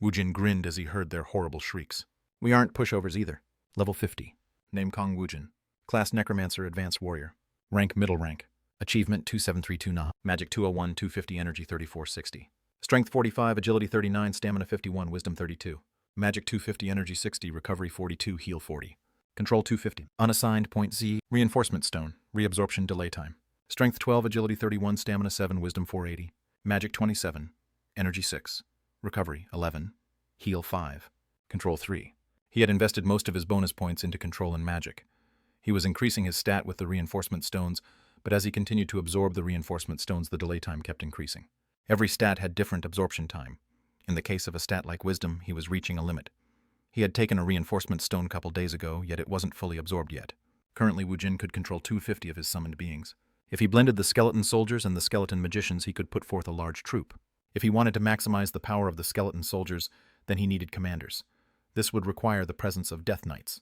Woojin grinned as he heard their horrible shrieks. We aren't pushovers either. Level 50. Name Kang Woojin. Class Necromancer, Advanced Warrior. Rank Middle Rank. Achievement 2732 Na. Magic 201, 250, Energy 3460. Strength 45, Agility 39, Stamina 51, Wisdom 32. Magic 250, Energy 60, Recovery 42, Heal 40. Control 250. Unassigned Point Z. Reinforcement Stone. Reabsorption Delay Time. Strength 12, Agility 31, Stamina 7, Wisdom 480. Magic 27. Energy 6. Recovery 11. Heal 5. Control 3. He had invested most of his bonus points into control and magic. He was increasing his stat with the reinforcement stones, but as he continued to absorb the reinforcement stones, the delay time kept increasing. Every stat had different absorption time. In the case of a stat like Wisdom, he was reaching a limit. He had taken a reinforcement stone a couple days ago, yet it wasn't fully absorbed yet. Currently, Woojin could control 250 of his summoned beings. If he blended the skeleton soldiers and the skeleton magicians, he could put forth a large troop. If he wanted to maximize the power of the skeleton soldiers, then he needed commanders. This would require the presence of Death Knights.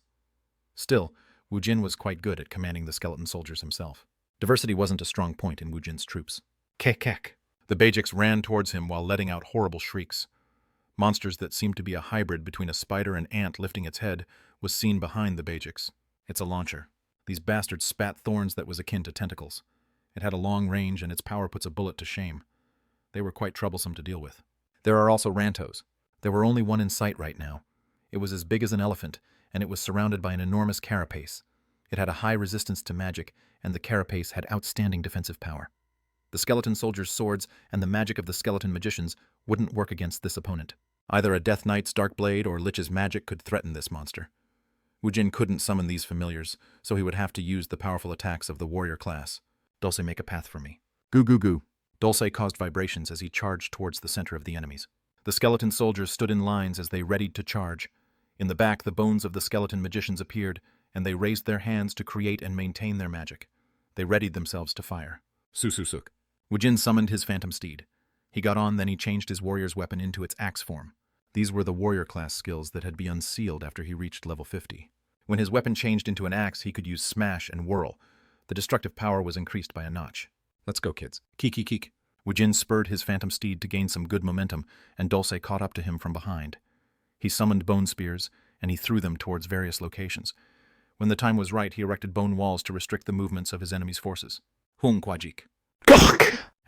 Still, Woojin was quite good at commanding the skeleton soldiers himself. Diversity wasn't a strong point in Woojin's troops. Kek. The Bajix ran towards him while letting out horrible shrieks. Monsters that seemed to be a hybrid between a spider and ant lifting its head was seen behind the Bajix. It's a launcher. These bastards spat thorns that was akin to tentacles. It had a long range, and its power puts a bullet to shame. They were quite troublesome to deal with. There are also Rantos. There were only one in sight right now. It was as big as an elephant, and it was surrounded by an enormous carapace. It had a high resistance to magic, and the carapace had outstanding defensive power. The skeleton soldiers' swords and the magic of the skeleton magicians wouldn't work against this opponent. Either a Death Knight's Dark Blade or Lich's magic could threaten this monster. Woojin couldn't summon these familiars, so he would have to use the powerful attacks of the warrior class. Dulce, make a path for me. Goo. Dulce caused vibrations as he charged towards the center of the enemies. The skeleton soldiers stood in lines as they readied to charge. In the back, the bones of the skeleton magicians appeared, and they raised their hands to create and maintain their magic. They readied themselves to fire. Susuk. Woojin summoned his phantom steed. He got on, then he changed his warrior's weapon into its axe form. These were the warrior class skills that had been unsealed after he reached level 50. When his weapon changed into an axe, he could use smash and whirl. The destructive power was increased by a notch. Let's go, kids. Keek. Woojin spurred his phantom steed to gain some good momentum, and Dulce caught up to him from behind. He summoned bone spears, and he threw them towards various locations. When the time was right, he erected bone walls to restrict the movements of his enemy's forces. Hung Kwajik.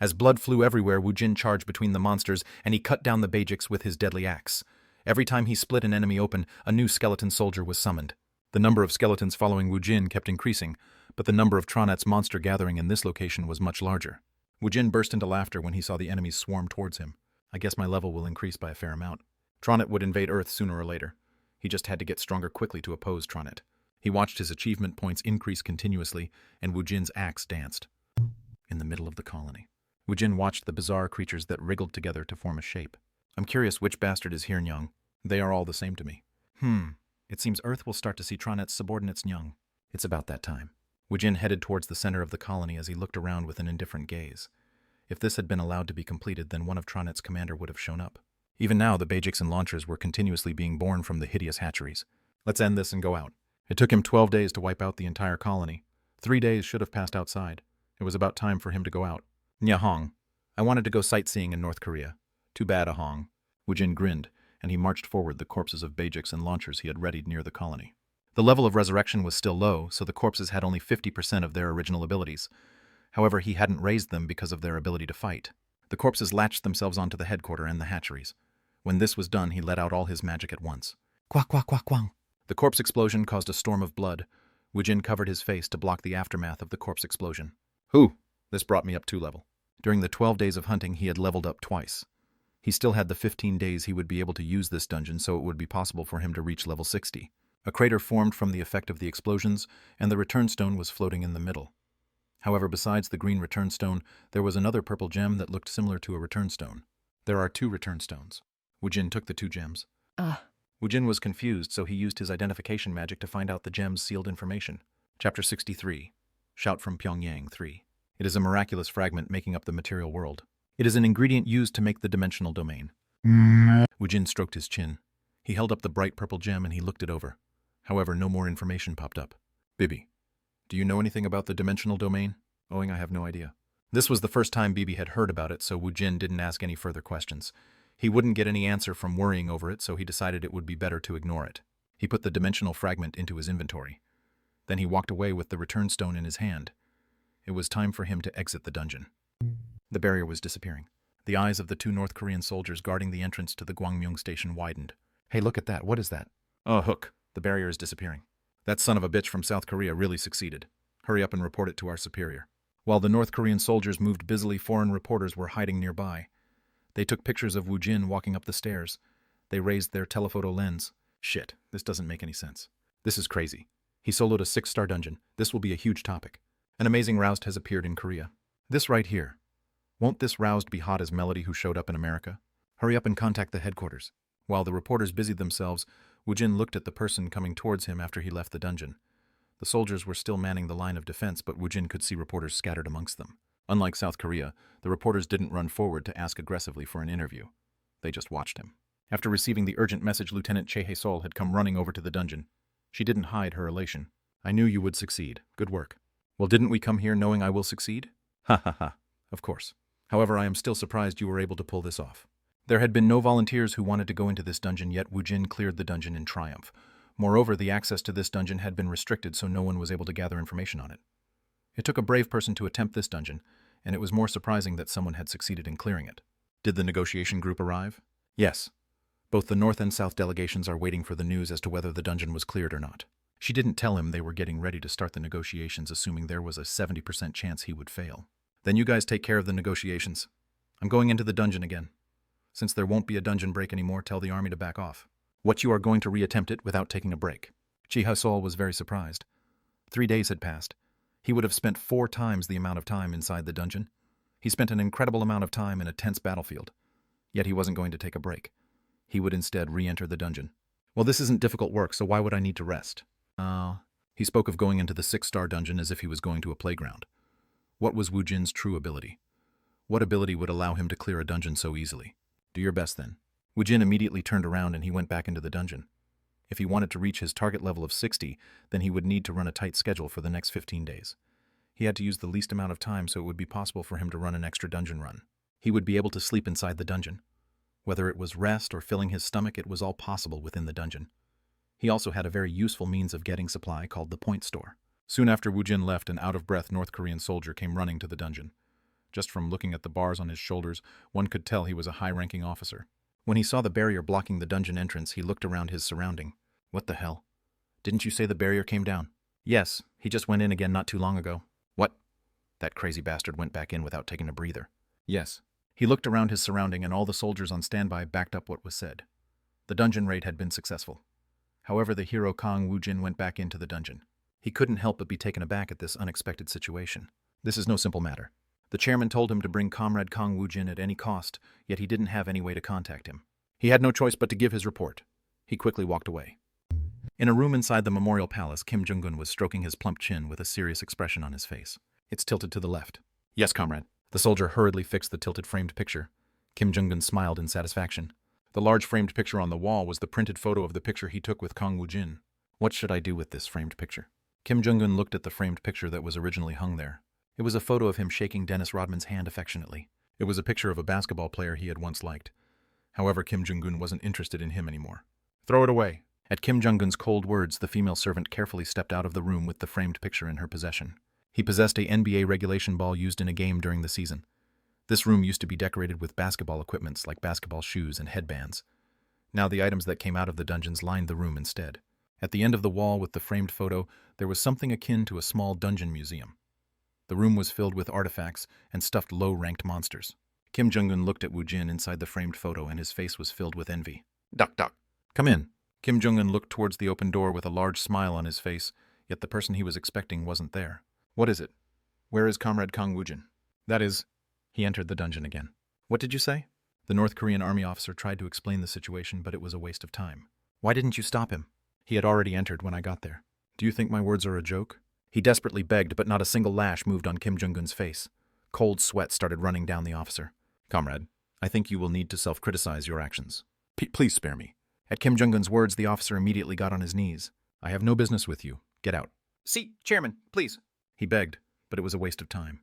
As blood flew everywhere, Woojin charged between the monsters, and he cut down the Bajix with his deadly axe. Every time he split an enemy open, a new skeleton soldier was summoned. The number of skeletons following Woojin kept increasing, but the number of Tronet's monster gathering in this location was much larger. Woojin burst into laughter when he saw the enemies swarm towards him. I guess my level will increase by a fair amount. Tronet would invade Earth sooner or later. He just had to get stronger quickly to oppose Tronet. He watched his achievement points increase continuously, and Woojin's axe danced. In the middle of the colony, Woojin watched the bizarre creatures that wriggled together to form a shape. I'm curious which bastard is here, Nyang. They are all the same to me. It seems Earth will start to see Tronet's subordinates, Nyang. It's about that time. Woojin headed towards the center of the colony as he looked around with an indifferent gaze. If this had been allowed to be completed, then one of Tronet's commander would have shown up. Even now, the Bajix and launchers were continuously being born from the hideous hatcheries. Let's end this and go out. It took him 12 days to wipe out the entire colony. 3 days should have passed outside. It was about time for him to go out. Nyahong. I wanted to go sightseeing in North Korea. Too bad, Ahong. Woojin grinned, and he marched forward the corpses of Bajix and launchers he had readied near the colony. The level of resurrection was still low, so the corpses had only 50% of their original abilities. However, he hadn't raised them because of their ability to fight. The corpses latched themselves onto the headquarter and the hatcheries. When this was done, he let out all his magic at once. Quack. The corpse explosion caused a storm of blood. Woojin covered his face to block the aftermath of the corpse explosion. This brought me up 2 level. During the 12 days of hunting, he had leveled up twice. He still had the 15 days he would be able to use this dungeon, so it would be possible for him to reach level 60. A crater formed from the effect of the explosions, and the return stone was floating in the middle. However, besides the green return stone, there was another purple gem that looked similar to a return stone. There are 2 return stones. Woojin took the 2 gems. Woojin was confused, so he used his identification magic to find out the gems' sealed information. Chapter 63. Shout from Pyongyang 3. It is a miraculous fragment making up the material world. It is an ingredient used to make the dimensional domain. Woojin stroked his chin. He held up the bright purple gem and he looked it over. However, no more information popped up. Bibi, do you know anything about the dimensional domain? I have no idea. This was the first time Bibi had heard about it, so Woojin didn't ask any further questions. He wouldn't get any answer from worrying over it, so he decided it would be better to ignore it. He put the dimensional fragment into his inventory. Then he walked away with the return stone in his hand. It was time for him to exit the dungeon. The barrier was disappearing. The eyes of the 2 North Korean soldiers guarding the entrance to the Gwangmyung station widened. Hey, look at that. What is that? Oh, Hook. The barrier is disappearing. That son of a bitch from South Korea really succeeded. Hurry up and report it to our superior. While the North Korean soldiers moved busily, foreign reporters were hiding nearby. They took pictures of Woojin walking up the stairs. They raised their telephoto lens. Shit, this doesn't make any sense. This is crazy. He soloed a 6-star dungeon. This will be a huge topic. An amazing roused has appeared in Korea. This right here. Won't this roused be hot as Melody who showed up in America? Hurry up and contact the headquarters. While the reporters busied themselves, Woojin looked at the person coming towards him after he left the dungeon. The soldiers were still manning the line of defense, but Woojin could see reporters scattered amongst them. Unlike South Korea, the reporters didn't run forward to ask aggressively for an interview. They just watched him. After receiving the urgent message, Lieutenant Che Hae-sol had come running over to the dungeon. She didn't hide her elation. I knew you would succeed. Good work. Well, didn't we come here knowing I will succeed? Ha ha ha. Of course. However, I am still surprised you were able to pull this off. There had been no volunteers who wanted to go into this dungeon, yet Woojin cleared the dungeon in triumph. Moreover, the access to this dungeon had been restricted, so no one was able to gather information on it. It took a brave person to attempt this dungeon, and it was more surprising that someone had succeeded in clearing it. Did the negotiation group arrive? Yes. Both the North and South delegations are waiting for the news as to whether the dungeon was cleared or not. She didn't tell him they were getting ready to start the negotiations, assuming there was a 70% chance he would fail. Then you guys take care of the negotiations. I'm going into the dungeon again. Since there won't be a dungeon break anymore, tell the army to back off. What, you are going to reattempt it without taking a break? Che Hae-sol was very surprised. 3 days had passed. He would have spent 4 times the amount of time inside the dungeon. He spent an incredible amount of time in a tense battlefield. Yet he wasn't going to take a break. He would instead re-enter the dungeon. Well, this isn't difficult work, so why would I need to rest? He spoke of going into the 6-star dungeon as if he was going to a playground. What was Woojin's true ability? What ability would allow him to clear a dungeon so easily? Do your best then. Woojin immediately turned around and he went back into the dungeon. If he wanted to reach his target level of 60, then he would need to run a tight schedule for the next 15 days. He had to use the least amount of time so it would be possible for him to run an extra dungeon run. He would be able to sleep inside the dungeon. Whether it was rest or filling his stomach, it was all possible within the dungeon. He also had a very useful means of getting supply called the point store. Soon after Woojin left, an out-of-breath North Korean soldier came running to the dungeon. Just from looking at the bars on his shoulders, one could tell he was a high-ranking officer. When he saw the barrier blocking the dungeon entrance, he looked around his surrounding. What the hell? Didn't you say the barrier came down? Yes, he just went in again not too long ago. What? That crazy bastard went back in without taking a breather. Yes. He looked around his surrounding and all the soldiers on standby backed up what was said. The dungeon raid had been successful. However, the hero Kang Woojin went back into the dungeon. He couldn't help but be taken aback at this unexpected situation. This is no simple matter. The chairman told him to bring Comrade Kang Woojin at any cost, yet he didn't have any way to contact him. He had no choice but to give his report. He quickly walked away. In a room inside the Memorial Palace, Kim Jong-un was stroking his plump chin with a serious expression on his face. It's tilted to the left. Yes, comrade. The soldier hurriedly fixed the tilted framed picture. Kim Jong-un smiled in satisfaction. The large framed picture on the wall was the printed photo of the picture he took with Kang Woojin. What should I do with this framed picture? Kim Jong-un looked at the framed picture that was originally hung there. It was a photo of him shaking Dennis Rodman's hand affectionately. It was a picture of a basketball player he had once liked. However, Kim Jong-un wasn't interested in him anymore. Throw it away. At Kim Jong-un's cold words, the female servant carefully stepped out of the room with the framed picture in her possession. He possessed a NBA regulation ball used in a game during the season. This room used to be decorated with basketball equipments like basketball shoes and headbands. Now the items that came out of the dungeons lined the room instead. At the end of the wall with the framed photo, there was something akin to a small dungeon museum. The room was filled with artifacts and stuffed low-ranked monsters. Kim Jong-un looked at Woojin inside the framed photo and his face was filled with envy. Duck, duck. Come in. Kim Jong-un looked towards the open door with a large smile on his face, yet the person he was expecting wasn't there. What is it? Where is Comrade Kang Woojin? That is, he entered the dungeon again. What did you say? The North Korean army officer tried to explain the situation, but it was a waste of time. Why didn't you stop him? He had already entered when I got there. Do you think my words are a joke? He desperately begged, but not a single lash moved on Kim Jong-un's face. Cold sweat started running down the officer. Comrade, I think you will need to self-criticize your actions. Please spare me. At Kim Jong-un's words, the officer immediately got on his knees. I have no business with you. Get out. See, Chairman, please. He begged, but it was a waste of time.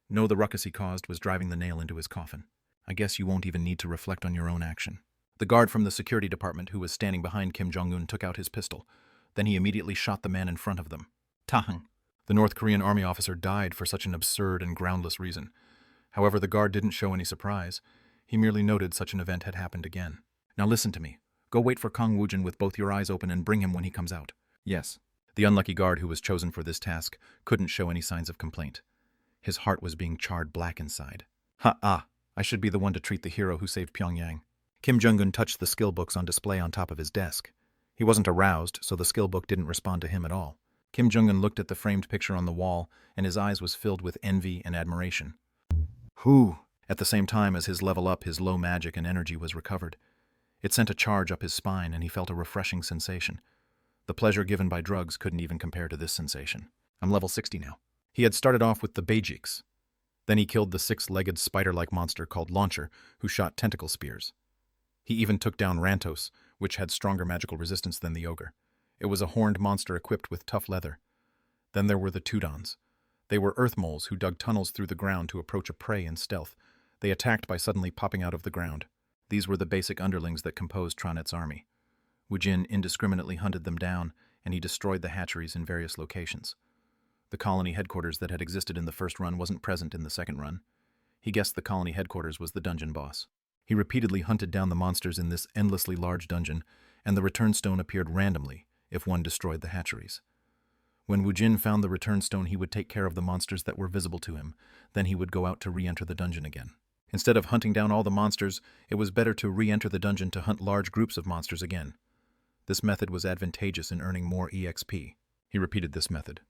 No, the ruckus he caused was driving the nail into his coffin. I guess you won't even need to reflect on your own action. The guard from the security department who was standing behind Kim Jong-un took out his pistol. Then he immediately shot the man in front of them. Tahang. The North Korean army officer died for such an absurd and groundless reason. However, the guard didn't show any surprise. He merely noted such an event had happened again. Now listen to me. Go wait for Kang Woojin with both your eyes open and bring him when he comes out. Yes. The unlucky guard who was chosen for this task couldn't show any signs of complaint. His heart was being charred black inside. I should be the one to treat the hero who saved Pyongyang. Kim Jong-un touched the skill books on display on top of his desk. He wasn't aroused, so the skill book didn't respond to him at all. Kim Jong-un looked at the framed picture on the wall, and his eyes was filled with envy and admiration. Whew! At the same time as his level up, his low magic and energy was recovered. It sent a charge up his spine, and he felt a refreshing sensation. The pleasure given by drugs couldn't even compare to this sensation. I'm level 60 now. He had started off with the Beijiks. Then he killed the six-legged spider-like monster called Launcher, who shot tentacle spears. He even took down Rantos, which had stronger magical resistance than the ogre. It was a horned monster equipped with tough leather. Then there were the Tudons. They were earth moles who dug tunnels through the ground to approach a prey in stealth. They attacked by suddenly popping out of the ground. These were the basic underlings that composed Tronet's army. Woojin indiscriminately hunted them down, and he destroyed the hatcheries in various locations. The colony headquarters that had existed in the first run wasn't present in the second run. He guessed the colony headquarters was the dungeon boss. He repeatedly hunted down the monsters in this endlessly large dungeon, and the return stone appeared randomly if one destroyed the hatcheries. When Woojin found the return stone, he would take care of the monsters that were visible to him. Then he would go out to re-enter the dungeon again. Instead of hunting down all the monsters, it was better to re-enter the dungeon to hunt large groups of monsters again. This method was advantageous in earning more EXP. He repeated this method.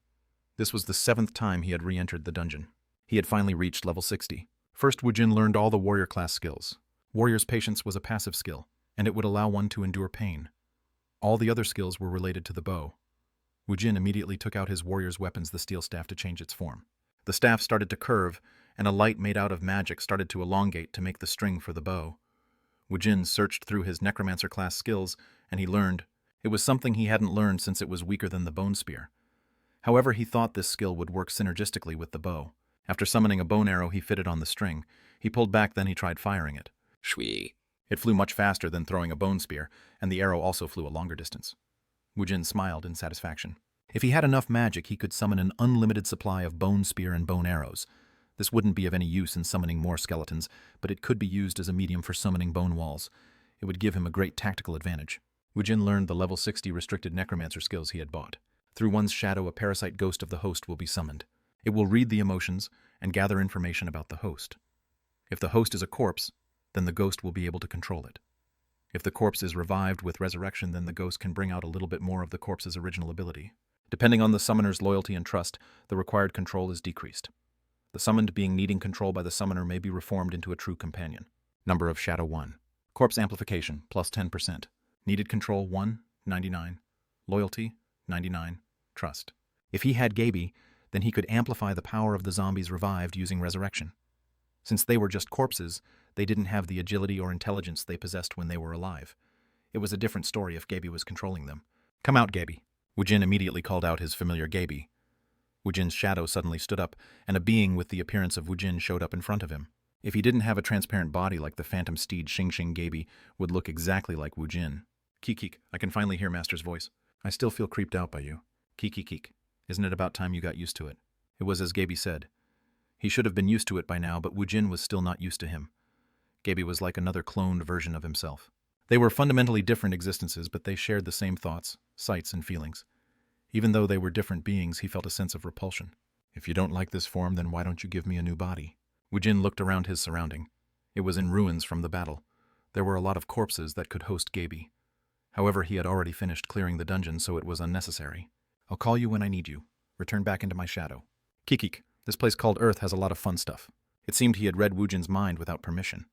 This was the 7th time he had re-entered the dungeon. He had finally reached level 60. First, Woojin learned all the warrior class skills. Warrior's Patience was a passive skill, and it would allow one to endure pain. All the other skills were related to the bow. Woojin immediately took out his warrior's weapons, the steel staff, to change its form. The staff started to curve, and a light made out of magic started to elongate to make the string for the bow. Woojin searched through his Necromancer class skills, and he learned. It was something he hadn't learned since it was weaker than the bone spear. However, he thought this skill would work synergistically with the bow. After summoning a bone arrow he fitted on the string, he pulled back, then he tried firing it. Shui. It flew much faster than throwing a bone spear, and the arrow also flew a longer distance. Woojin smiled in satisfaction. If he had enough magic, he could summon an unlimited supply of bone spear and bone arrows. This wouldn't be of any use in summoning more skeletons, but it could be used as a medium for summoning bone walls. It would give him a great tactical advantage. Woojin learned the level 60 restricted Necromancer skills he had bought. Through one's shadow, a parasite ghost of the host will be summoned. It will read the emotions and gather information about the host. If the host is a corpse, then the ghost will be able to control it. If the corpse is revived with resurrection, then the ghost can bring out a little bit more of the corpse's original ability. Depending on the summoner's loyalty and trust, the required control is decreased. The summoned being needing control by the summoner may be reformed into a true companion. Number of Shadow 1. Corpse amplification, plus 10%. Needed control 1, 99. Loyalty, 99. Trust. If he had Gaby, then he could amplify the power of the zombies revived using resurrection. Since they were just corpses, they didn't have the agility or intelligence they possessed when they were alive. It was a different story if Gaby was controlling them. Come out, Gaby. Woojin immediately called out his familiar Gaby. Woojin's shadow suddenly stood up, and a being with the appearance of Woojin showed up in front of him. If he didn't have a transparent body like the phantom steed, Xing Gaby would look exactly like Woojin. Keek, I can finally hear Master's voice. I still feel creeped out by you. Keek. Isn't it about time you got used to it? It was as Gaby said. He should have been used to it by now, but Woojin was still not used to him. Gaby was like another cloned version of himself. They were fundamentally different existences, but they shared the same thoughts, sights, and feelings. Even though they were different beings, he felt a sense of repulsion. If you don't like this form, then why don't you give me a new body? Woojin looked around his surrounding. It was in ruins from the battle. There were a lot of corpses that could host Gaby. However, he had already finished clearing the dungeon, so it was unnecessary. I'll call you when I need you. Return back into my shadow. Keek. This place called Earth has a lot of fun stuff. It seemed he had read Woojin's mind without permission.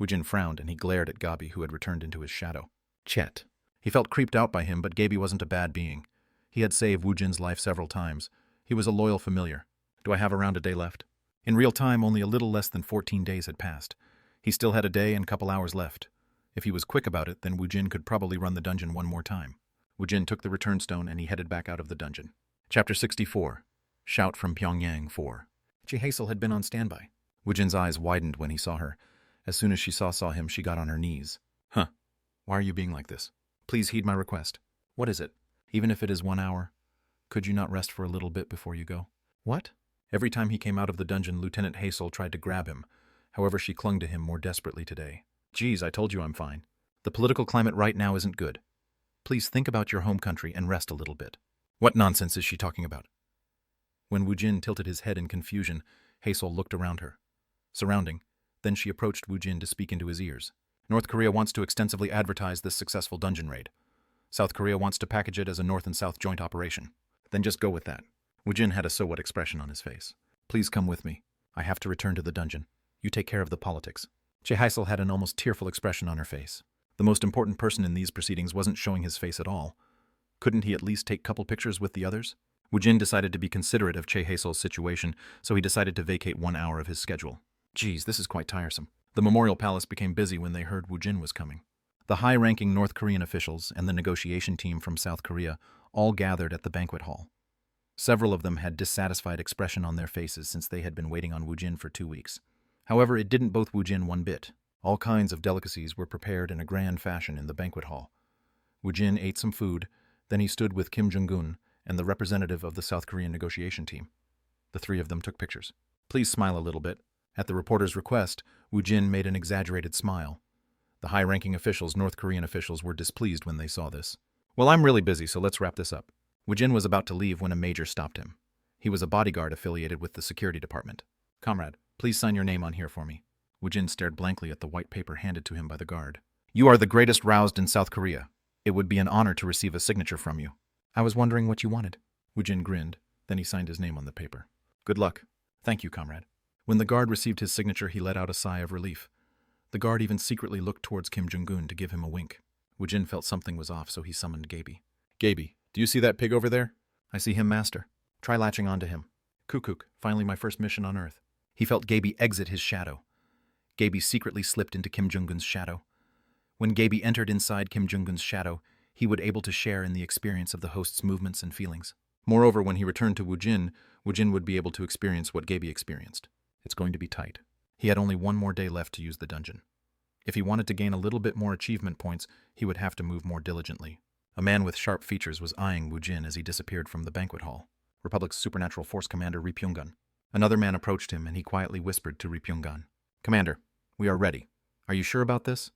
Woojin frowned and he glared at Gabi, who had returned into his shadow. Chet. He felt creeped out by him, but Gabi wasn't a bad being. He had saved Woojin's life several times. He was a loyal familiar. Do I have around a day left? In real time, only a little less than 14 days had passed. He still had a day and couple hours left. If he was quick about it, then Woojin could probably run the dungeon one more time. Woojin took the return stone and he headed back out of the dungeon. Chapter 64. Shout from Pyongyang 4. Hazel had been on standby. Woojin's eyes widened when he saw her. As soon as she saw him, she got on her knees. Huh. Why are you being like this? Please heed my request. What is it? Even if it is 1 hour, could you not rest for a little bit before you go? What? Every time he came out of the dungeon, Lieutenant Hazel tried to grab him. However, she clung to him more desperately today. Geez, I told you I'm fine. The political climate right now isn't good. Please think about your home country and rest a little bit. What nonsense is she talking about? When Woojin tilted his head in confusion, Hazel looked around her. Surrounding, then she approached Woojin to speak into his ears. North Korea wants to extensively advertise this successful dungeon raid. South Korea wants to package it as a North and South joint operation. Then just go with that. Woojin had a so what expression on his face. Please come with me. I have to return to the dungeon. You take care of the politics. Hazel had an almost tearful expression on her face. The most important person in these proceedings wasn't showing his face at all. Couldn't he at least take couple pictures with the others? Woojin decided to be considerate of Hazel's situation, so he decided to vacate 1 hour of his schedule. Geez, this is quite tiresome. The Memorial Palace became busy when they heard Woojin was coming. The high-ranking North Korean officials and the negotiation team from South Korea all gathered at the banquet hall. Several of them had dissatisfied expression on their faces since they had been waiting on Woojin for 2 weeks. However, it didn't bother Woojin one bit. All kinds of delicacies were prepared in a grand fashion in the banquet hall. Woojin ate some food, then he stood with Kim Jong-un and the representative of the South Korean negotiation team. The three of them took pictures. Please smile a little bit. At the reporter's request, Woojin made an exaggerated smile. The high-ranking officials, North Korean officials, were displeased when they saw this. Well, I'm really busy, so let's wrap this up. Woojin was about to leave when a major stopped him. He was a bodyguard affiliated with the security department. Comrade, please sign your name on here for me. Woojin stared blankly at the white paper handed to him by the guard. You are the greatest roused in South Korea. It would be an honor to receive a signature from you. I was wondering what you wanted. Woojin grinned, then he signed his name on the paper. Good luck. Thank you, comrade. When the guard received his signature, he let out a sigh of relief. The guard even secretly looked towards Kim Jong-un to give him a wink. Woojin felt something was off, so he summoned Gabi. Gabi, do you see that pig over there? I see him, master. Try latching onto him. Kukuk, finally my first mission on Earth. He felt Gabi exit his shadow. Gabi secretly slipped into Kim Jong-un's shadow. When Gabi entered inside Kim Jong-un's shadow, he would able to share in the experience of the host's movements and feelings. Moreover, when he returned to Woojin, Woojin would be able to experience what Gabi experienced. It's going to be tight. He had only 1 more day left to use the dungeon. If he wanted to gain a little bit more achievement points, he would have to move more diligently. A man with sharp features was eyeing Woojin as he disappeared from the banquet hall. Republic's Supernatural Force Commander Ri Pyongan. Another man approached him and he quietly whispered to Ri Pyongan. Commander, we are ready. Are you sure about this?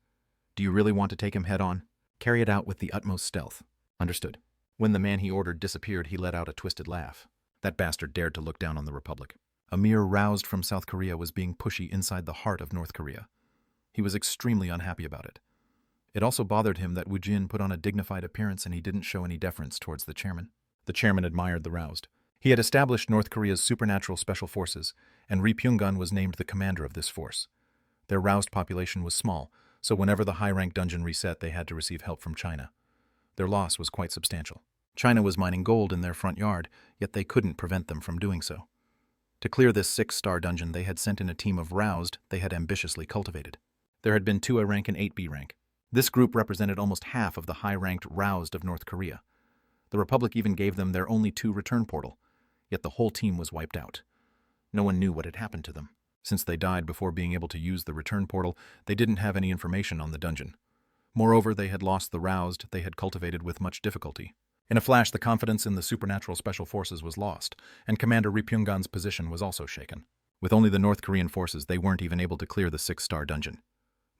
Do you really want to take him head on? Carry it out with the utmost stealth. Understood. When the man he ordered disappeared, he let out a twisted laugh. That bastard dared to look down on the Republic. A mere roused from South Korea was being pushy inside the heart of North Korea. He was extremely unhappy about it. It also bothered him that Woojin put on a dignified appearance and he didn't show any deference towards the chairman. The chairman admired the roused. He had established North Korea's supernatural special forces, and Ri Pyongan was named the commander of this force. Their roused population was small, so whenever the high-rank dungeon reset, they had to receive help from China. Their loss was quite substantial. China was mining gold in their front yard, yet they couldn't prevent them from doing so. To clear this 6-star dungeon, they had sent in a team of roused they had ambitiously cultivated. There had been 2A rank and 8B rank. This group represented almost half of the high-ranked roused of North Korea. The Republic even gave them their only 2 return portal, yet the whole team was wiped out. No one knew what had happened to them. Since they died before being able to use the return portal, they didn't have any information on the dungeon. Moreover, they had lost the roused they had cultivated with much difficulty. In a flash, the confidence in the supernatural special forces was lost, and Commander Ri Pyongan's position was also shaken. With only the North Korean forces, they weren't even able to clear the 6-star dungeon.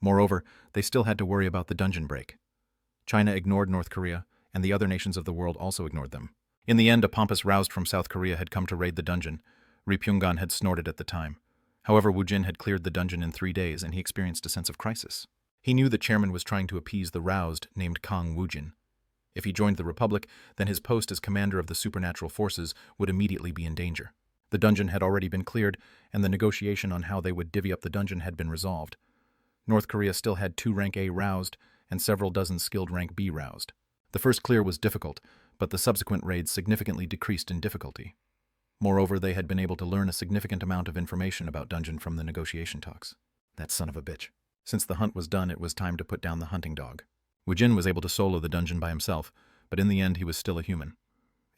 Moreover, they still had to worry about the dungeon break. China ignored North Korea, and the other nations of the world also ignored them. In the end, a pompous roused from South Korea had come to raid the dungeon. Ri Pyongan had snorted at the time. However, Woojin had cleared the dungeon in 3 days, and he experienced a sense of crisis. He knew the chairman was trying to appease the roused named Kang Woojin. If he joined the Republic, then his post as commander of the supernatural forces would immediately be in danger. The dungeon had already been cleared, and the negotiation on how they would divvy up the dungeon had been resolved. North Korea still had 2 rank A roused and several dozen skilled rank B roused. The first clear was difficult, but the subsequent raids significantly decreased in difficulty. Moreover, they had been able to learn a significant amount of information about dungeon from the negotiation talks. That son of a bitch. Since the hunt was done, it was time to put down the hunting dog. Woojin was able to solo the dungeon by himself, but in the end he was still a human.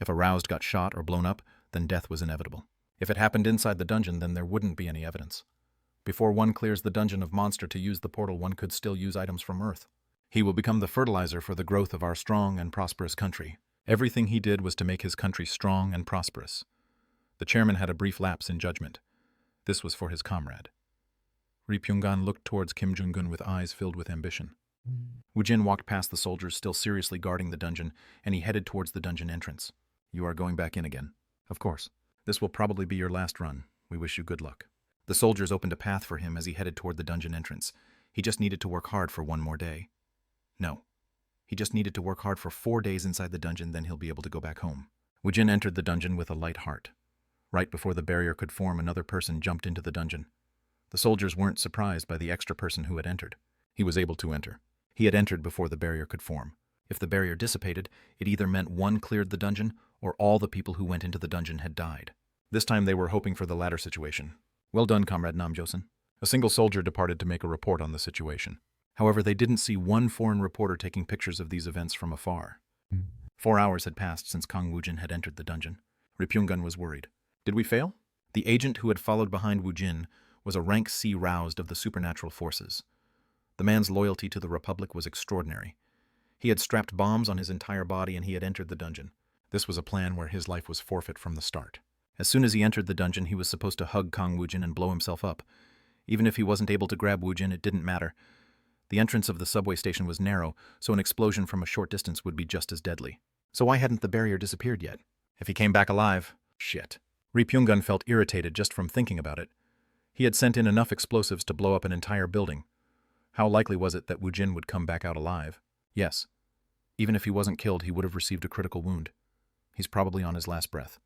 If a roused got shot or blown up, then death was inevitable. If it happened inside the dungeon, then there wouldn't be any evidence. Before one clears the dungeon of monster to use the portal, one could still use items from Earth. He will become the fertilizer for the growth of our strong and prosperous country. Everything he did was to make his country strong and prosperous. The chairman had a brief lapse in judgment. This was for his comrade. Ri Pyongan looked towards Kim Jong-un with eyes filled with ambition. Woojin walked past the soldiers still seriously guarding the dungeon, and he headed towards the dungeon entrance. You are going back in again. Of course. This will probably be your last run. We wish you good luck. The soldiers opened a path for him as he headed toward the dungeon entrance. He just needed to work hard for 1 more day. No. He just needed to work hard for 4 days inside the dungeon, then he'll be able to go back home. Woojin entered the dungeon with a light heart. Right before the barrier could form, another person jumped into the dungeon. The soldiers weren't surprised by the extra person who had entered. He was able to enter. He had entered before the barrier could form. If the barrier dissipated, it either meant one cleared the dungeon, or all the people who went into the dungeon had died. This time they were hoping for the latter situation. Well done, Comrade Namjoseon. A single soldier departed to make a report on the situation. However, they didn't see one foreign reporter taking pictures of these events from afar. 4 hours had passed since Kang Woojin had entered the dungeon. Ri Pyongan was worried. Did we fail? The agent who had followed behind Woojin was a rank C roused of the supernatural forces. The man's loyalty to the Republic was extraordinary. He had strapped bombs on his entire body and he had entered the dungeon. This was a plan where his life was forfeit from the start. As soon as he entered the dungeon, he was supposed to hug Kang Woojin and blow himself up. Even if he wasn't able to grab Woojin, it didn't matter. The entrance of the subway station was narrow, so an explosion from a short distance would be just as deadly. So why hadn't the barrier disappeared yet? If he came back alive, shit. Ri Pyongan felt irritated just from thinking about it. He had sent in enough explosives to blow up an entire building. How likely was it that Woojin would come back out alive? Yes. Even if he wasn't killed, he would have received a critical wound. He's probably on his last breath.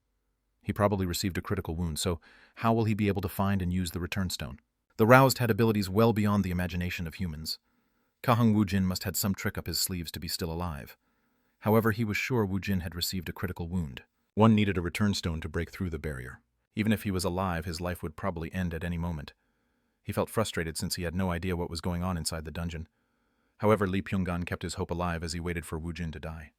He probably received a critical wound, so how will he be able to find and use the return stone? The roused had abilities well beyond the imagination of humans. Kang Woojin must have had some trick up his sleeves to be still alive. However, he was sure Woojin had received a critical wound. One needed a return stone to break through the barrier. Even if he was alive, his life would probably end at any moment. He felt frustrated since he had no idea what was going on inside the dungeon. However, Ri Pyongan kept his hope alive as he waited for Woojin to die.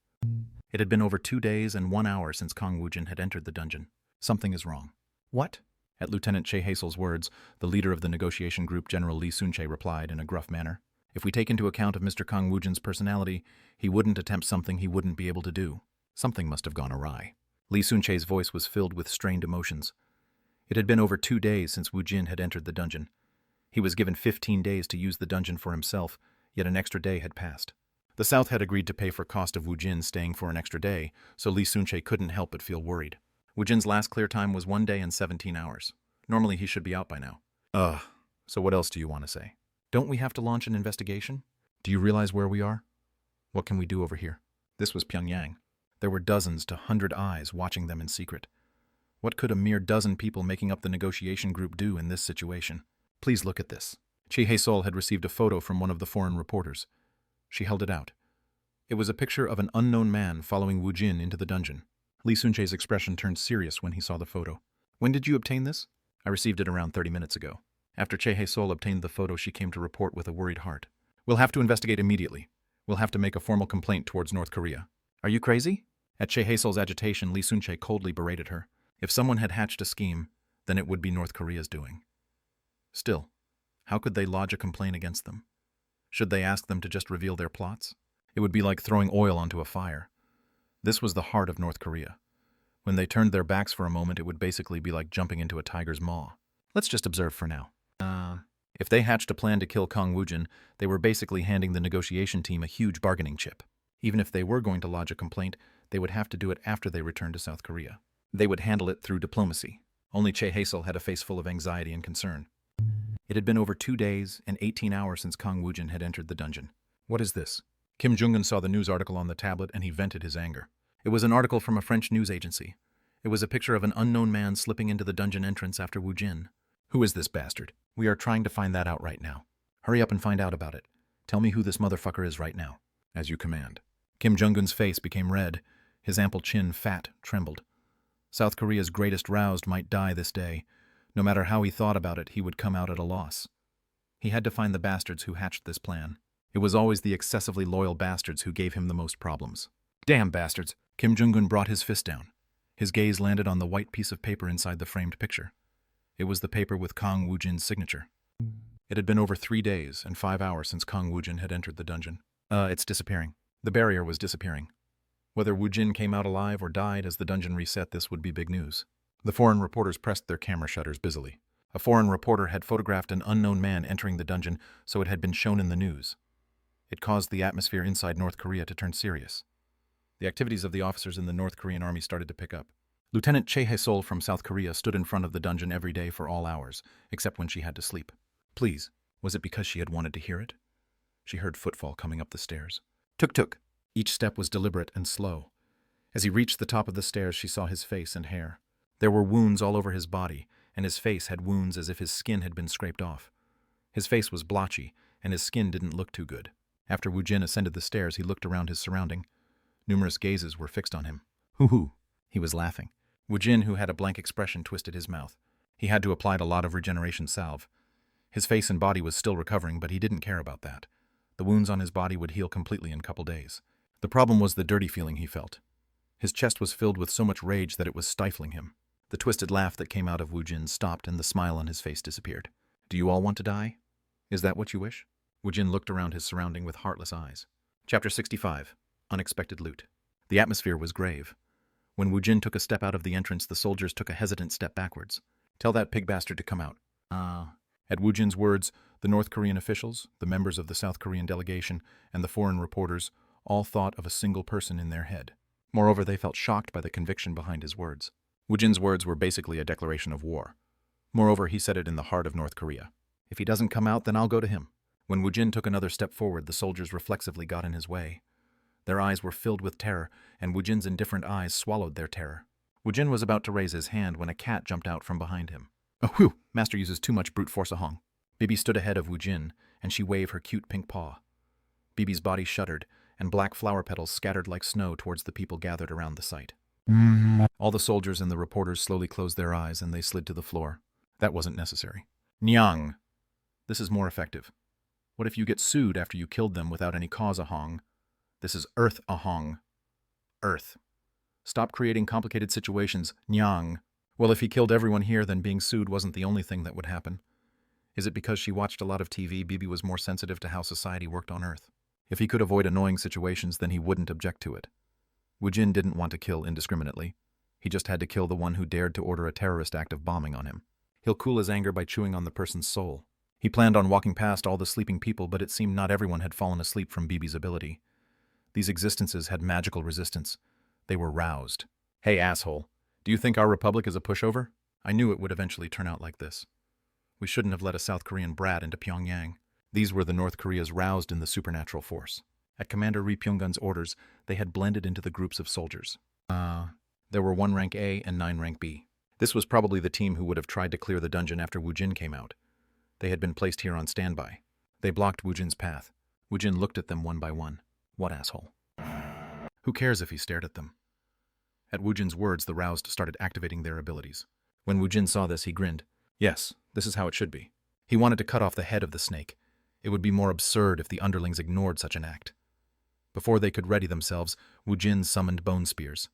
It had been over 2 days and 1 hour since Kang Woojin had entered the dungeon. Something is wrong. What? At Lieutenant Che Hasel's words, the leader of the negotiation group, General Lee Sun-chae, replied in a gruff manner. If we take into account of Mr. Kang Woojin's personality, he wouldn't attempt something he wouldn't be able to do. Something must have gone awry. Lee Sun-chae's voice was filled with strained emotions. It had been over 2 days since Woojin had entered the dungeon. He was given 15 days to use the dungeon for himself, yet an extra day had passed. The South had agreed to pay for cost of Woojin staying for an extra day, so Lee Sun-chae couldn't help but feel worried. Woojin's last clear time was 1 day and 17 hours. Normally he should be out by now. So what else do you want to say? Don't we have to launch an investigation? Do you realize where we are? What can we do over here? This was Pyongyang. There were dozens to 100 eyes watching them in secret. What could a mere dozen people making up the negotiation group do in this situation? Please look at this. Che Hae-sol had received a photo from one of the foreign reporters. She held it out. It was a picture of an unknown man following Woojin into the dungeon. Lee Sun-chae's expression turned serious when he saw the photo. When did you obtain this? I received it around 30 minutes ago. After Che Hae-sol obtained the photo, she came to report with a worried heart. We'll have to investigate immediately. We'll have to make a formal complaint towards North Korea. Are you crazy? At Che Hae-sol's agitation, Lee Sun-chae coldly berated her. If someone had hatched a scheme, then it would be North Korea's doing. Still, how could they lodge a complaint against them? Should they ask them to just reveal their plots? It would be like throwing oil onto a fire. This was the heart of North Korea. When they turned their backs for a moment, it would basically be like jumping into a tiger's maw. Let's just observe for now. If they hatched a plan to kill Kang Woojin, they were basically handing the negotiation team a huge bargaining chip. Even if they were going to lodge a complaint, they would have to do it after they returned to South Korea. They would handle it through diplomacy. Only Che Hae-sol had a face full of anxiety and concern. It had been over 2 days and 18 hours since Kang Woojin had entered the dungeon. What is this? Kim Jong-un saw the news article on the tablet and he vented his anger. It was an article from a French news agency. It was a picture of an unknown man slipping into the dungeon entrance after Woojin. Who is this bastard? We are trying to find that out right now. Hurry up and find out about it. Tell me who this motherfucker is right now. As you command. Kim Jong-un's face became red. His ample chin, fat, trembled. South Korea's greatest roused might die this day. No matter how he thought about it, he would come out at a loss. He had to find the bastards who hatched this plan. It was always the excessively loyal bastards who gave him the most problems. Damn bastards! Kim Jong-un brought his fist down. His gaze landed on the white piece of paper inside the framed picture. It was the paper with Kang Woojin's signature. It had been over 3 days and 5 hours since Kang Woojin had entered the dungeon. It's disappearing. The barrier was disappearing. Whether Woojin came out alive or died as the dungeon reset, this would be big news. The foreign reporters pressed their camera shutters busily. A foreign reporter had photographed an unknown man entering the dungeon, so it had been shown in the news. It caused the atmosphere inside North Korea to turn serious. The activities of the officers in the North Korean army started to pick up. Lieutenant Chae Hae-sol from South Korea stood in front of the dungeon every day for all hours, except when she had to sleep. Please, was it because she had wanted to hear it? She heard footfall coming up the stairs. Tuk-tuk. Each step was deliberate and slow. As he reached the top of the stairs, she saw his face and hair. There were wounds all over his body, and his face had wounds as if his skin had been scraped off. His face was blotchy, and his skin didn't look too good. After Woojin ascended the stairs, he looked around his surrounding. Numerous gazes were fixed on him. Hoo-hoo. He was laughing. Woojin, who had a blank expression, twisted his mouth. He had to apply a lot of regeneration salve. His face and body was still recovering, but he didn't care about that. The wounds on his body would heal completely in a couple days. The problem was the dirty feeling he felt. His chest was filled with so much rage that it was stifling him. The twisted laugh that came out of Woojin stopped and the smile on his face disappeared. Do you all want to die? Is that what you wish? Woojin looked around his surrounding with heartless eyes. Chapter 65. Unexpected Loot. The atmosphere was grave. When Woojin took a step out of the entrance, the soldiers took a hesitant step backwards. Tell that pig bastard to come out. At Woojin's words, the North Korean officials, the members of the South Korean delegation, and the foreign reporters all thought of a single person in their head. Moreover, they felt shocked by the conviction behind his words. Woojin's words were basically a declaration of war. Moreover, he said it in the heart of North Korea. If he doesn't come out, then I'll go to him. When Woojin took another step forward, the soldiers reflexively got in his way. Their eyes were filled with terror, and Woojin's indifferent eyes swallowed their terror. Woojin was about to raise his hand when a cat jumped out from behind him. Oh, whew! Master uses too much brute force ahong. Bibi stood ahead of Woojin, and she waved her cute pink paw. Bibi's body shuddered, and black flower petals scattered like snow towards the people gathered around the site. All the soldiers and the reporters slowly closed their eyes, and they slid to the floor. That wasn't necessary. Nyang! This is more effective. What if you get sued after you killed them without any cause ahong? This is Earth ahong. Earth. Stop creating complicated situations, Nyang. Well, if he killed everyone here, then being sued wasn't the only thing that would happen. Is it because she watched a lot of TV, Bibi was more sensitive to how society worked on Earth? If he could avoid annoying situations, then he wouldn't object to it. Woojin didn't want to kill indiscriminately. He just had to kill the one who dared to order a terrorist act of bombing on him. He'll cool his anger by chewing on the person's soul. He planned on walking past all the sleeping people, but it seemed not everyone had fallen asleep from Bibi's ability. These existences had magical resistance. They were roused. Hey, asshole. Do you think our republic is a pushover? I knew it would eventually turn out like this. We shouldn't have let a South Korean brat into Pyongyang. These were the North Koreas roused in the supernatural force. At Commander Ri Pyonggun's orders, they had blended into the groups of soldiers. There were 1 rank A and 9 rank B. This was probably the team who would have tried to clear the dungeon after Woojin came out. They had been placed here on standby. They blocked Woojin's path. Woojin looked at them one by one. What asshole? Who cares if he stared at them? At Woojin's words, the roused started activating their abilities. When Woojin saw this, he grinned. Yes, this is how it should be. He wanted to cut off the head of the snake. It would be more absurd if the underlings ignored such an act. Before they could ready themselves, Woojin summoned bone spears.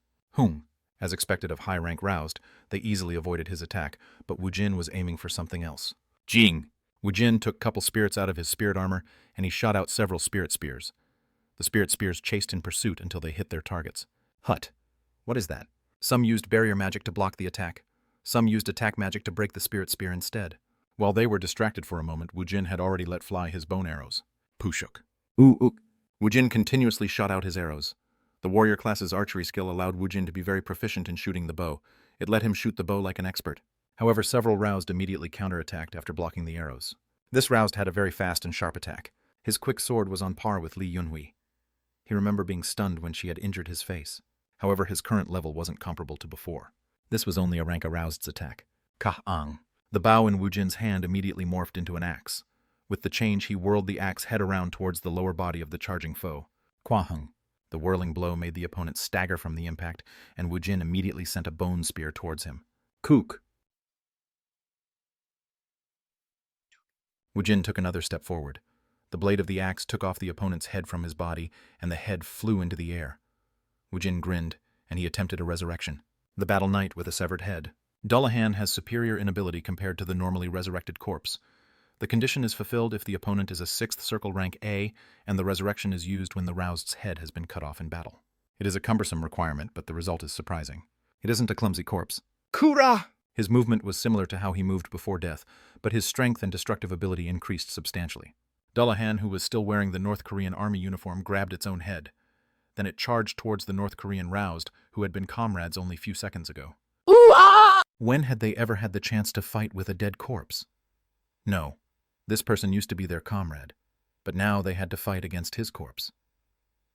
As expected of high-rank roused, they easily avoided his attack, but Woojin was aiming for something else. Jing! Woojin took couple spirits out of his spirit armor, and he shot out several spirit spears. The spirit spears chased in pursuit until they hit their targets. Hut. What is that? Some used barrier magic to block the attack. Some used attack magic to break the spirit spear instead. While they were distracted for a moment, Woojin had already let fly his bone arrows. Pushuk. Woojin continuously shot out his arrows. The warrior class's archery skill allowed Woojin to be very proficient in shooting the bow. It let him shoot the bow like an expert. However, several roused immediately counterattacked after blocking the arrows. This roused had a very fast and sharp attack. His quick sword was on par with Li Yunhui. He remembered being stunned when she had injured his face. However, his current level wasn't comparable to before. This was only a rank aroused's attack. Ka-ang. The bow in Woojin's hand immediately morphed into an axe. With the change, he whirled the axe head around towards the lower body of the charging foe. Kwahung. The whirling blow made the opponent stagger from the impact, and Woojin immediately sent a bone spear towards him. Kook. Woojin took another step forward. The blade of the axe took off the opponent's head from his body, and the head flew into the air. Woojin grinned, and he attempted a resurrection. The battle knight with a severed head. Dullahan has superior inability compared to the normally resurrected corpse. The condition is fulfilled if the opponent is a 6th circle rank A, and the resurrection is used when the roused's head has been cut off in battle. It is a cumbersome requirement, but the result is surprising. It isn't a clumsy corpse. Kura! His movement was similar to how he moved before death, but his strength and destructive ability increased substantially. Dullahan, who was still wearing the North Korean army uniform, grabbed its own head. Then it charged towards the North Korean roused, who had been comrades only few seconds ago. Ooh-ah! When had they ever had the chance to fight with a dead corpse? No. This person used to be their comrade, but now they had to fight against his corpse.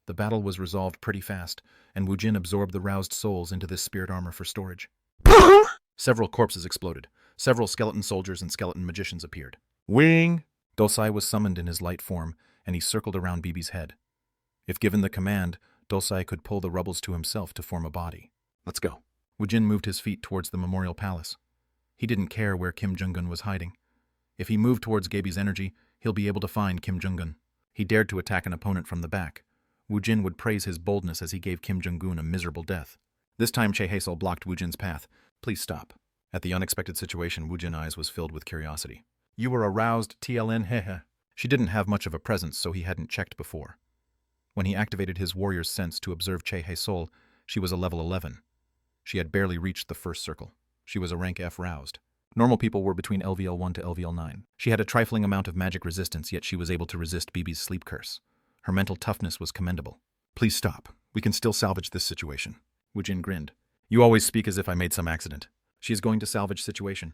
The battle was resolved pretty fast, and Woojin absorbed the roused souls into this spirit armor for storage. Several corpses exploded. Several skeleton soldiers and skeleton magicians appeared. Wing! Dosai was summoned in his light form, and he circled around Bibi's head. If given the command, Dosai could pull the rubbles to himself to form a body. Let's go. Woojin moved his feet towards the memorial palace. He didn't care where Kim Jong-un was hiding. If he moved towards Gaby's energy, he'll be able to find Kim Jong-un. He dared to attack an opponent from the back. Woojin would praise his boldness as he gave Kim Jong-un a miserable death. This time Che Haesel blocked Woojin's path. Please stop. At the unexpected situation, Woojin's eyes was filled with curiosity. You were aroused, TLN, hehe. She didn't have much of a presence, so he hadn't checked before. When he activated his warrior's sense to observe Che Haesel, she was a level 11. She had barely reached the first circle. She was a rank F roused. Normal people were between LVL 1 to LVL 9. She had a trifling amount of magic resistance, yet she was able to resist Bibi's sleep curse. Her mental toughness was commendable. Please stop. We can still salvage this situation. Woojin grinned. You always speak as if I made some accident. She is going to salvage situation.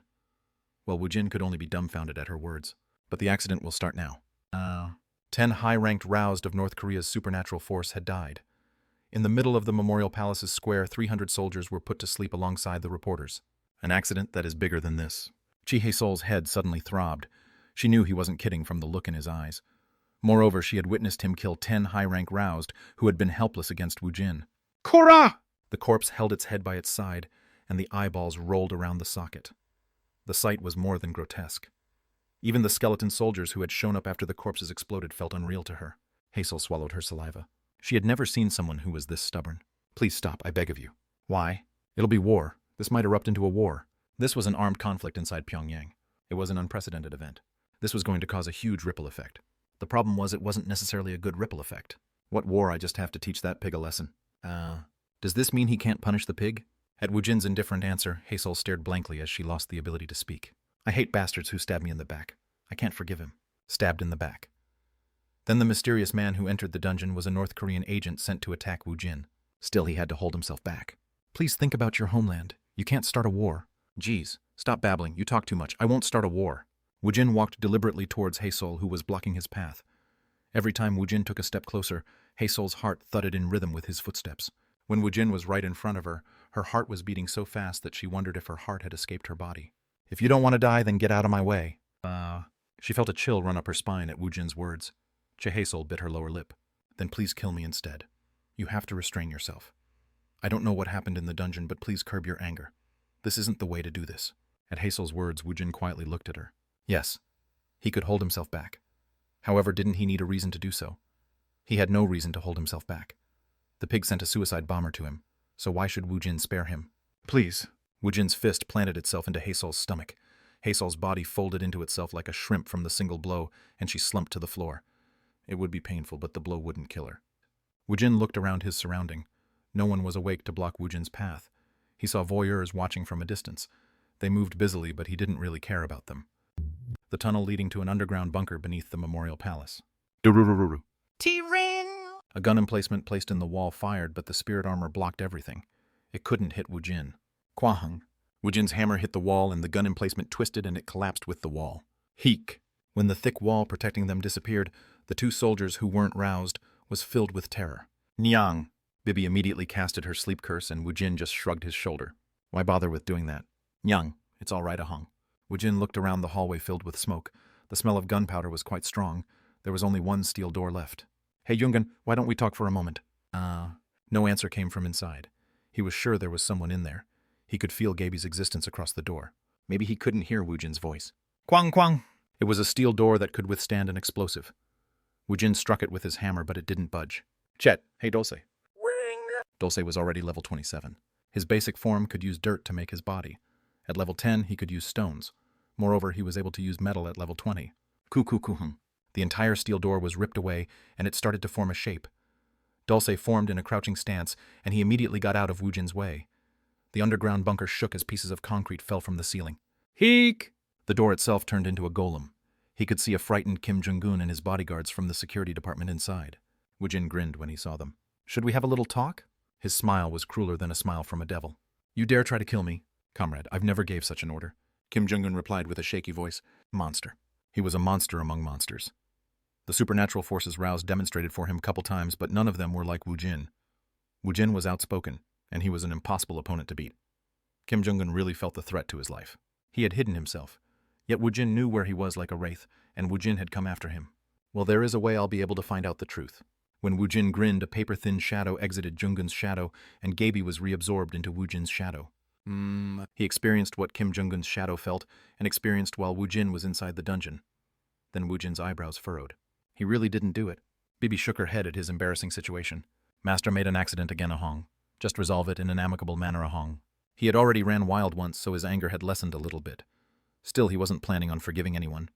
Well, Woojin could only be dumbfounded at her words. But the accident will start now. 10 high-ranked roused of North Korea's supernatural force had died. In the middle of the Memorial Palace's square, 300 soldiers were put to sleep alongside the reporters. An accident that is bigger than this. Che Haesol's head suddenly throbbed. She knew he wasn't kidding from the look in his eyes. Moreover, she had witnessed him kill 10 high-rank roused who had been helpless against Woojin. Korra! The corpse held its head by its side, and the eyeballs rolled around the socket. The sight was more than grotesque. Even the skeleton soldiers who had shown up after the corpses exploded felt unreal to her. Haesel swallowed her saliva. She had never seen someone who was this stubborn. Please stop, I beg of you. Why? It'll be war. This might erupt into a war. This was an armed conflict inside Pyongyang. It was an unprecedented event. This was going to cause a huge ripple effect. The problem was it wasn't necessarily a good ripple effect. What war? I just have to teach that pig a lesson. Does this mean he can't punish the pig? At Woojin's indifferent answer, Haesel stared blankly as she lost the ability to speak. I hate bastards who stab me in the back. I can't forgive him. Stabbed in the back. Then the mysterious man who entered the dungeon was a North Korean agent sent to attack Woojin. Still, he had to hold himself back. Please think about your homeland. You can't start a war. Geez, stop babbling. You talk too much. I won't start a war. Woojin walked deliberately towards Haesel, who was blocking his path. Every time Woojin took a step closer, Haesel's heart thudded in rhythm with his footsteps. When Woojin was right in front of her, her heart was beating so fast that she wondered if her heart had escaped her body. If you don't want to die, then get out of my way. She felt a chill run up her spine at Woojin's words. Che Haesel bit her lower lip. Then please kill me instead. You have to restrain yourself. I don't know what happened in the dungeon, but please curb your anger. This isn't the way to do this. At Haesel's words, Woojin quietly looked at her. Yes, he could hold himself back. However, didn't he need a reason to do so? He had no reason to hold himself back. The pig sent a suicide bomber to him, so why should Woojin spare him? Please. Woojin's fist planted itself into Haesel's stomach. Haesel's body folded into itself like a shrimp from the single blow, and she slumped to the floor. It would be painful, but the blow wouldn't kill her. Woojin looked around his surrounding. No one was awake to block Woojin's path. He saw voyeurs watching from a distance. They moved busily, but he didn't really care about them. The tunnel leading to an underground bunker beneath the memorial palace. Durururu. T-Rin! A gun emplacement placed in the wall fired, but the spirit armor blocked everything. It couldn't hit Woojin. Kwahung. Woojin's hammer hit the wall, and the gun emplacement twisted and it collapsed with the wall. Heek. When the thick wall protecting them disappeared, the two soldiers who weren't roused was filled with terror. Nyang. Bibi immediately casted her sleep curse, and Woojin just shrugged his shoulder. Why bother with doing that? Young, it's all right, Ahong. Woojin looked around the hallway filled with smoke. The smell of gunpowder was quite strong. There was only one steel door left. Hey, Jungan, why don't we talk for a moment? No answer came from inside. He was sure there was someone in there. He could feel Gaby's existence across the door. Maybe he couldn't hear Woojin's voice. Quang quang! It was a steel door that could withstand an explosive. Woojin struck it with his hammer, but it didn't budge. Chet, hey Dulce. Dulce was already level 27. His basic form could use dirt to make his body. At level 10, he could use stones. Moreover, he was able to use metal at level 20. Kukukuhung. The entire steel door was ripped away, and it started to form a shape. Dulce formed in a crouching stance, and he immediately got out of Woojin's way. The underground bunker shook as pieces of concrete fell from the ceiling. Heek! The door itself turned into a golem. He could see a frightened Kim Jong-un and his bodyguards from the security department inside. Woojin grinned when he saw them. Should we have a little talk? His smile was crueler than a smile from a devil. You dare try to kill me? Comrade, I've never gave such an order. Kim Jong-un replied with a shaky voice. Monster. He was a monster among monsters. The supernatural forces roused demonstrated for him a couple times, but none of them were like Woojin. Woojin was outspoken, and he was an impossible opponent to beat. Kim Jong-un really felt the threat to his life. He had hidden himself. Yet Woojin knew where he was like a wraith, and Woojin had come after him. Well, there is a way I'll be able to find out the truth. When Woojin grinned, a paper-thin shadow exited Jung-un's shadow, and Gaby was reabsorbed into Woojin's shadow. He experienced what Kim Jong-un's shadow felt, and experienced while Woojin was inside the dungeon. Then Woojin's eyebrows furrowed. He really didn't do it. Bibi shook her head at his embarrassing situation. Master made an accident again, Ahong. Just resolve it in an amicable manner, Ahong. He had already ran wild once, so his anger had lessened a little bit. Still, he wasn't planning on forgiving anyone.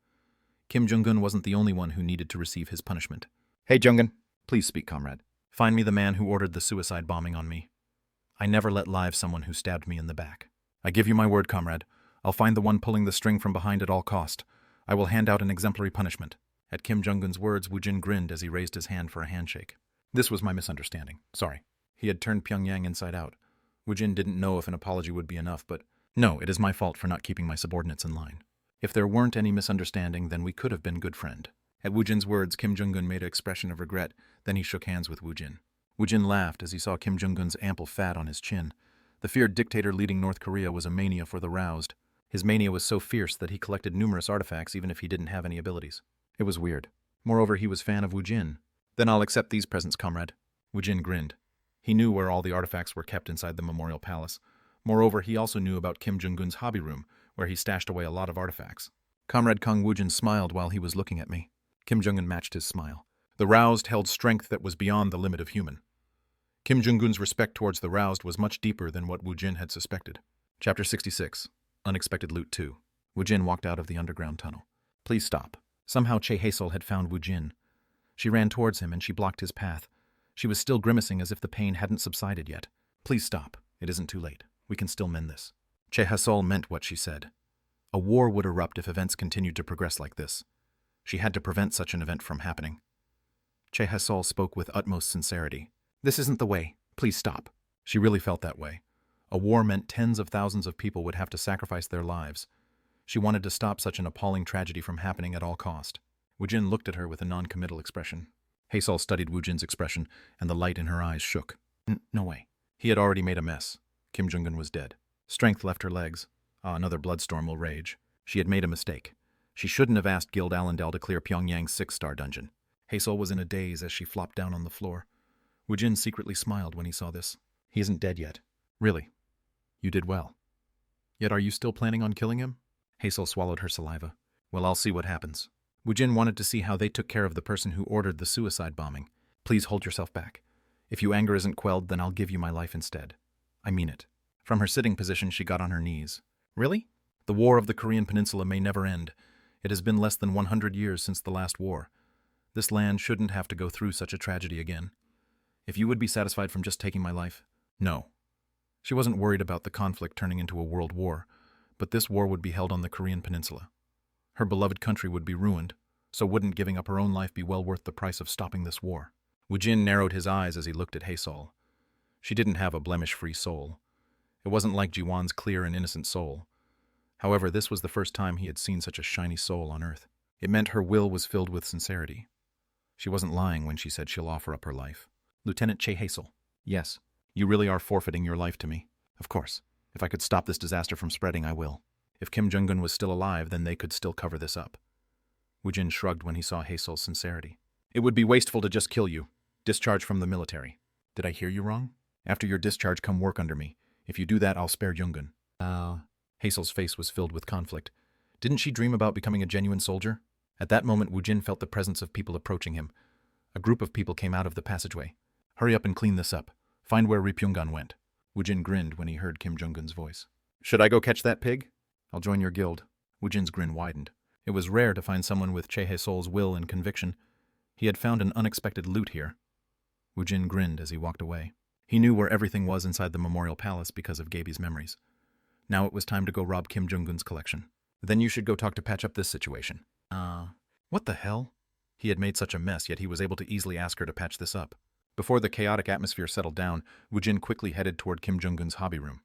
Kim Jong-un wasn't the only one who needed to receive his punishment. Hey, Jung-un. Please speak, comrade. Find me the man who ordered the suicide bombing on me. I never let live someone who stabbed me in the back. I give you my word, comrade. I'll find the one pulling the string from behind at all cost. I will hand out an exemplary punishment. At Kim Jong-un's words, Woojin grinned as he raised his hand for a handshake. This was my misunderstanding. Sorry. He had turned Pyongyang inside out. Woojin didn't know if an apology would be enough, but no, it is my fault for not keeping my subordinates in line. If there weren't any misunderstanding, then we could have been good friend. At Woojin's words, Kim Jong-un made an expression of regret, then he shook hands with Woojin. Woojin laughed as he saw Kim Jong-un's ample fat on his chin. The feared dictator leading North Korea was a mania for the roused. His mania was so fierce that he collected numerous artifacts even if he didn't have any abilities. It was weird. Moreover, he was fan of Woojin. Then I'll accept these presents, comrade. Woojin grinned. He knew where all the artifacts were kept inside the memorial palace. Moreover, he also knew about Kim Jong-un's hobby room, where he stashed away a lot of artifacts. Comrade Kang Woojin smiled while he was looking at me. Kim Jong-un matched his smile. The roused held strength that was beyond the limit of human. Kim Jong-un's respect towards the roused was much deeper than what Woojin had suspected. Chapter 66. Unexpected Loot 2. Woojin walked out of the underground tunnel. Please stop. Somehow Che Haesel had found Woojin. She ran towards him and she blocked his path. She was still grimacing as if the pain hadn't subsided yet. Please stop. It isn't too late. We can still mend this. Che Haesel meant what she said. A war would erupt if events continued to progress like this. She had to prevent such an event from happening. Che Haesel spoke with utmost sincerity. This isn't the way. Please stop. She really felt that way. A war meant tens of thousands of people would have to sacrifice their lives. She wanted to stop such an appalling tragedy from happening at all cost. Woojin looked at her with a non-committal expression. Haesel studied Woojin's expression, and the light in her eyes shook. No way. He had already made a mess. Kim Jong-un was dead. Strength left her legs. Another bloodstorm will rage. She had made a mistake. She shouldn't have asked Guild Allendale to clear Pyongyang's 6-star dungeon. Haesel was in a daze as she flopped down on the floor. Woojin secretly smiled when he saw this. He isn't dead yet. Really. You did well. Yet are you still planning on killing him? Haesel swallowed her saliva. Well, I'll see what happens. Woojin wanted to see how they took care of the person who ordered the suicide bombing. Please hold yourself back. If your anger isn't quelled, then I'll give you my life instead. I mean it. From her sitting position, she got on her knees. Really? The war of the Korean Peninsula may never end. It has been less than 100 years since the last war. This land shouldn't have to go through such a tragedy again. If you would be satisfied from just taking my life? No. She wasn't worried about the conflict turning into a world war, but this war would be held on the Korean Peninsula. Her beloved country would be ruined, so wouldn't giving up her own life be well worth the price of stopping this war? Woojin narrowed his eyes as he looked at Haesel. She didn't have a blemish-free soul. It wasn't like Jiwan's clear and innocent soul. However, this was the first time he had seen such a shiny soul on earth. It meant her will was filled with sincerity. She wasn't lying when she said she'll offer up her life. Lieutenant Che Haesel. Yes, you really are forfeiting your life to me. Of course. If I could stop this disaster from spreading, I will. If Kim Jong-un was still alive, then they could still cover this up. Woojin shrugged when he saw Haesul's sincerity. It would be wasteful to just kill you. Discharge from the military. Did I hear you wrong? After your discharge, come work under me. If you do that, I'll spare Jung-un. Haesul's face was filled with conflict. Didn't she dream about becoming a genuine soldier? At that moment, Woojin felt the presence of people approaching him. A group of people came out of the passageway. Hurry up and clean this up. Find where Ri Pyongan went. Woojin grinned when he heard Kim Jong-un's voice. Should I go catch that pig? I'll join your guild. Woojin's grin widened. It was rare to find someone with Che Haesul's will and conviction. He had found an unexpected loot here. Woojin grinned as he walked away. He knew where everything was inside the memorial palace because of Gaby's memories. Now it was time to go rob Kim Jong-un's collection. Then you should go talk to patch up this situation. What the hell? He had made such a mess, yet he was able to easily ask her to patch this up. Before the chaotic atmosphere settled down, Woojin quickly headed toward Kim Jong-un's hobby room.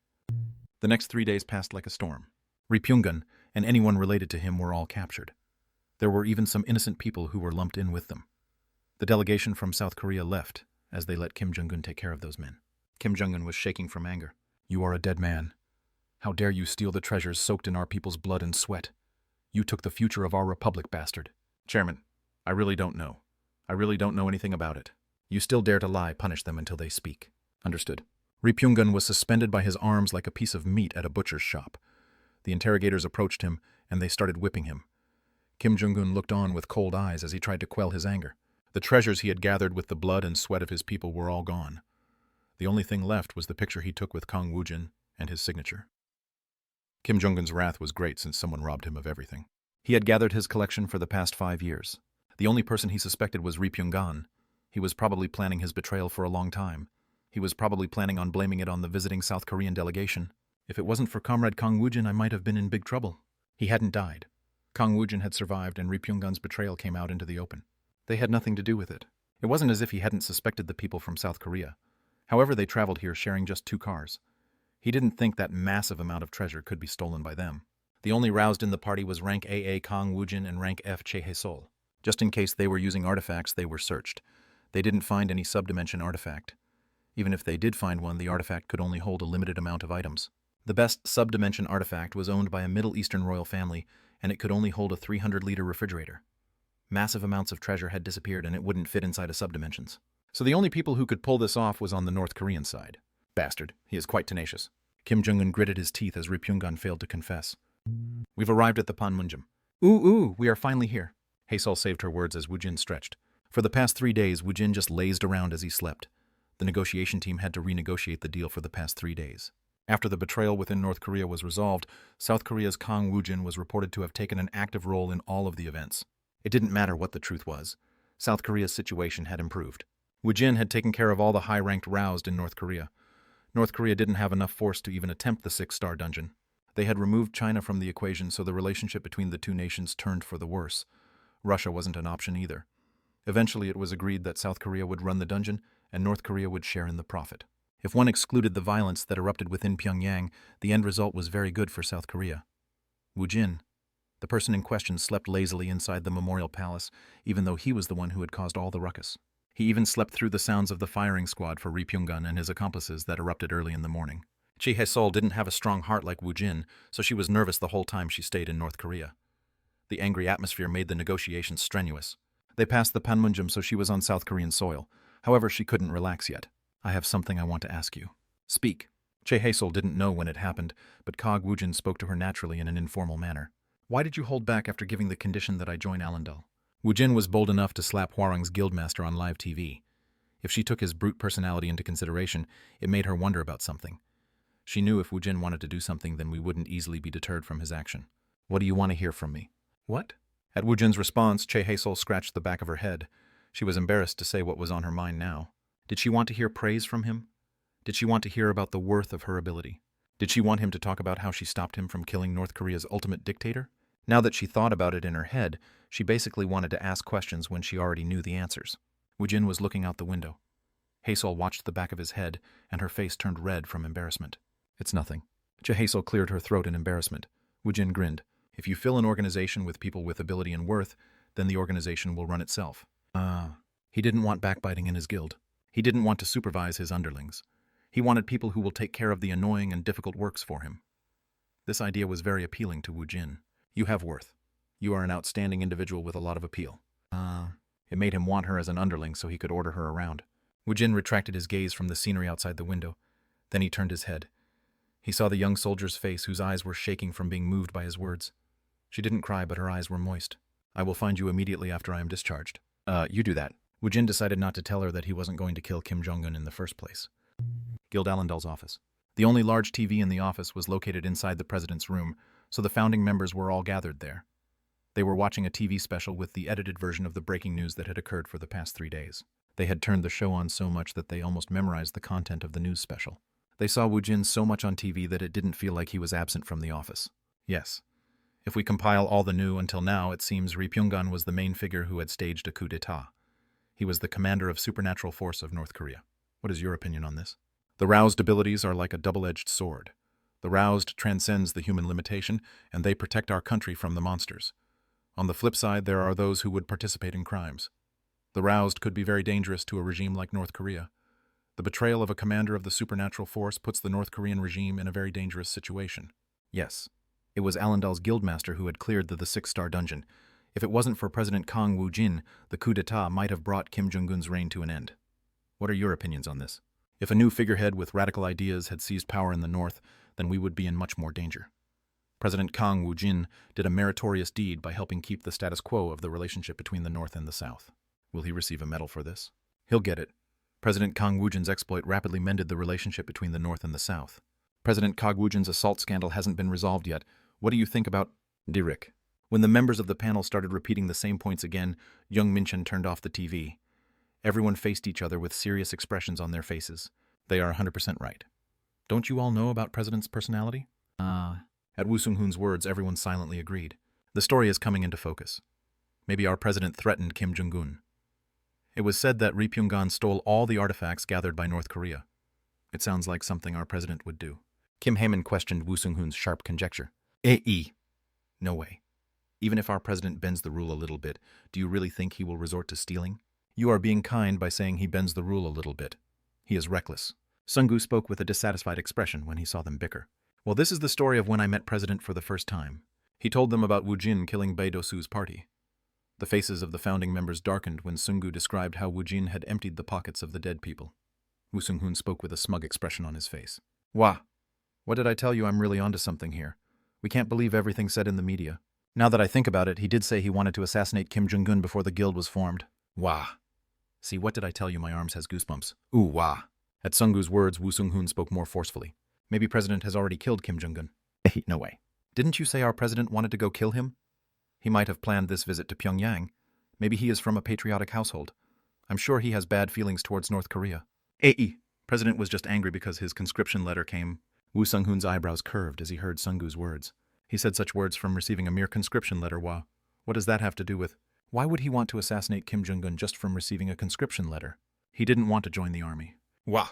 The next 3 days passed like a storm. Ri Pyongan and anyone related to him were all captured. There were even some innocent people who were lumped in with them. The delegation from South Korea left as they let Kim Jong-un take care of those men. Kim Jong-un was shaking from anger. You are a dead man. How dare you steal the treasures soaked in our people's blood and sweat? You took the future of our republic, bastard. Chairman, I really don't know. I really don't know anything about it. You still dare to lie, punish them until they speak. Understood. Ri Pyongan was suspended by his arms like a piece of meat at a butcher's shop. The interrogators approached him, and they started whipping him. Kim Jong-un looked on with cold eyes as he tried to quell his anger. The treasures he had gathered with the blood and sweat of his people were all gone. The only thing left was the picture he took with Kang Woojin and his signature. Kim Jong-un's wrath was great since someone robbed him of everything. He had gathered his collection for the past 5 years. The only person he suspected was Ri Pyongan. He was probably planning his betrayal for a long time. He was probably planning on blaming it on the visiting South Korean delegation. If it wasn't for Comrade Kang Woojin, I might have been in big trouble. He hadn't died. Kang Woojin had survived, and Ri Pyongan's betrayal came out into the open. They had nothing to do with it. It wasn't as if he hadn't suspected the people from South Korea. However, they traveled here sharing just 2 cars. He didn't think that massive amount of treasure could be stolen by them. The only roused in the party was Rank AA Kang Woojin and Rank F Che Haesul. Just in case they were using artifacts, they were searched. They didn't find any subdimension artifact. Even if they did find one, the artifact could only hold a limited amount of items. The best subdimension artifact was owned by a Middle Eastern royal family, and it could only hold a 300-liter refrigerator. Massive amounts of treasure had disappeared, and it wouldn't fit inside a subdimensions. So the only people who could pull this off was on the North Korean side. Bastard, he is quite tenacious. Kim Jong-un gritted his teeth as Ri Pyongan failed to confess. We've arrived at the Panmunjom. Ooh, we are finally here. Haesul saved her words as Woojin stretched. For the past 3 days, Woojin just lazed around as he slept. The negotiation team had to renegotiate the deal for the past 3 days. After the betrayal within North Korea was resolved, South Korea's Kang Woojin was reported to have taken an active role in all of the events. It didn't matter what the truth was. South Korea's situation had improved. Woojin had taken care of all the high-ranked roused in North Korea. North Korea didn't have enough force to even attempt the 6-star dungeon. They had removed China from the equation, so the relationship between the 2 nations turned for the worse. Russia wasn't an option either. Eventually, it was agreed that South Korea would run the dungeon, and North Korea would share in the profit. If one excluded the violence that erupted within Pyongyang, the end result was very good for South Korea. Woojin, the person in question, slept lazily inside the memorial palace, even though he was the one who had caused all the ruckus. He even slept through the sounds of the firing squad for Ri Pyongan and his accomplices that erupted early in the morning. Che Haesul didn't have a strong heart like Woojin, so she was nervous the whole time she stayed in North Korea. The angry atmosphere made the negotiations strenuous. They passed the Panmunjom, so she was on South Korean soil. However, she couldn't relax yet. I have something I want to ask you. Speak. Che Haesul didn't know when it happened, but Kang Woojin spoke to her naturally in an informal manner. Why did you hold back after giving the condition that I join Allendale? Woojin was bold enough to slap Hwarang's guildmaster on live TV. If she took his brute personality into consideration, it made her wonder about something. She knew if Woojin wanted to do something, then we wouldn't easily be deterred from his action. What do you want to hear from me? What? At Woojin's response, Che Haesul scratched the back of her head. She was embarrassed to say what was on her mind now. Did she want to hear praise from him? Did she want to hear about the worth of her ability? Did she want him to talk about how she stopped him from killing North Korea's ultimate dictator? Now that she thought about it in her head, she basically wanted to ask questions when she already knew the answers. Woojin was looking out the window. Haesul watched the back of his head, and her face turned red from embarrassment. It's nothing. Che Haesul cleared her throat in embarrassment. Woojin grinned. If you fill an organization with people with ability and worth, then the organization will run itself. He didn't want backbiting in his guild. He didn't want to supervise his underlings. He wanted people who will take care of the annoying and difficult works for him. This idea was very appealing to Woojin. You have worth. You are an outstanding individual with a lot of appeal. It made him want her as an underling so he could order her around. Woojin retracted his gaze from the scenery outside the window. Then he turned his head. He saw the young soldier's face, whose eyes were shaking from being moved by his words. She didn't cry, but her eyes were moist. I will find you immediately after I am discharged. You do that. Woojin decided not to tell her that he wasn't going to kill Kim Jong-un in the first place. Guild Allendale's office. The only large TV in the office was located inside the president's room, so the founding members were all gathered there. They were watching a TV special with the edited version of the breaking news that had occurred for the past 3 days. They had turned the show on so much that they almost memorized the content of the news special. They saw Woojin so much on TV that it didn't feel like he was absent from the office. Yes. If we compile all the new until now, it seems Ri Pyongan was the main figure who had staged a coup d'etat. He was the commander of supernatural force of North Korea. What is your opinion on this? The roused abilities are like a double-edged sword. The roused transcends the human limitation, and they protect our country from the monsters. On the flip side, there are those who would participate in crimes. The roused could be very dangerous to a regime like North Korea. The betrayal of a commander of the supernatural force puts the North Korean regime in a very dangerous situation. Yes, it was Allendale's guildmaster who had cleared the 6-star dungeon. If it wasn't for President Kang Woojin, the coup d'etat might have brought Kim Jong-un's reign to an end. What are your opinions on this? If a new figurehead with radical ideas had seized power in the North, then we would be in much more danger. President Kang Woojin did a meritorious deed by helping keep the status quo of the relationship between the North and the South. Will he receive a medal for this? He'll get it. President Kang Woojin's exploit rapidly mended the relationship between the North and the South. President Kang Woojin's assault scandal hasn't been resolved yet. What do you think about Direk? When the members of the panel started repeating the same points again, Young Minchen turned off the TV. Everyone faced each other with serious expressions on their faces. They are 100% right. Don't you all know about President's personality? At Woo Sung-hoon's words, everyone silently agreed. The story is coming into focus. Maybe our president threatened Kim Jong-un. It was said that Ri Pyongan stole all the artifacts gathered by North Korea. It sounds like something our president would do. Kim Hae-min questioned Woo Sung-hoon's sharp conjecture. No way. Even if our president bends the rule a little bit, do you really think he will resort to stealing? You are being kind by saying he bends the rule a little bit. He is reckless. Sung-gu spoke with a dissatisfied expression when he saw them bicker. Well, this is the story of when I met President for the first time. He told them about Woojin killing Bae Do-soo's party. The faces of the founding members darkened when Sung-gu described how Woojin had emptied the pockets of the dead people. Woo Sung-hoon spoke with a smug expression on his face. Wah! What did I tell you? I'm really onto something here. We can't believe everything said in the media. Now that I think about it, he did say he wanted to assassinate Kim Jong-un before the guild was formed. Wah! See, what did I tell you? My arms has goosebumps. Ooh, wah! At Sung-gu's words, Woo Sung-hoon spoke more forcefully. Maybe President has already killed Kim Jong-un. No way. Didn't you say our president wanted to go kill him? He might have planned this visit to Pyongyang. Maybe he is from a patriotic household. I'm sure he has bad feelings towards North Korea. President was just angry because his conscription letter came. Woo Sung-hoon's eyebrows curved as he heard Sung-gu's words. He said such words from receiving a mere conscription letter. Wah. What does that have to do with? Why would he want to assassinate Kim Jong-un just from receiving a conscription letter? He didn't want to join the army. Wah.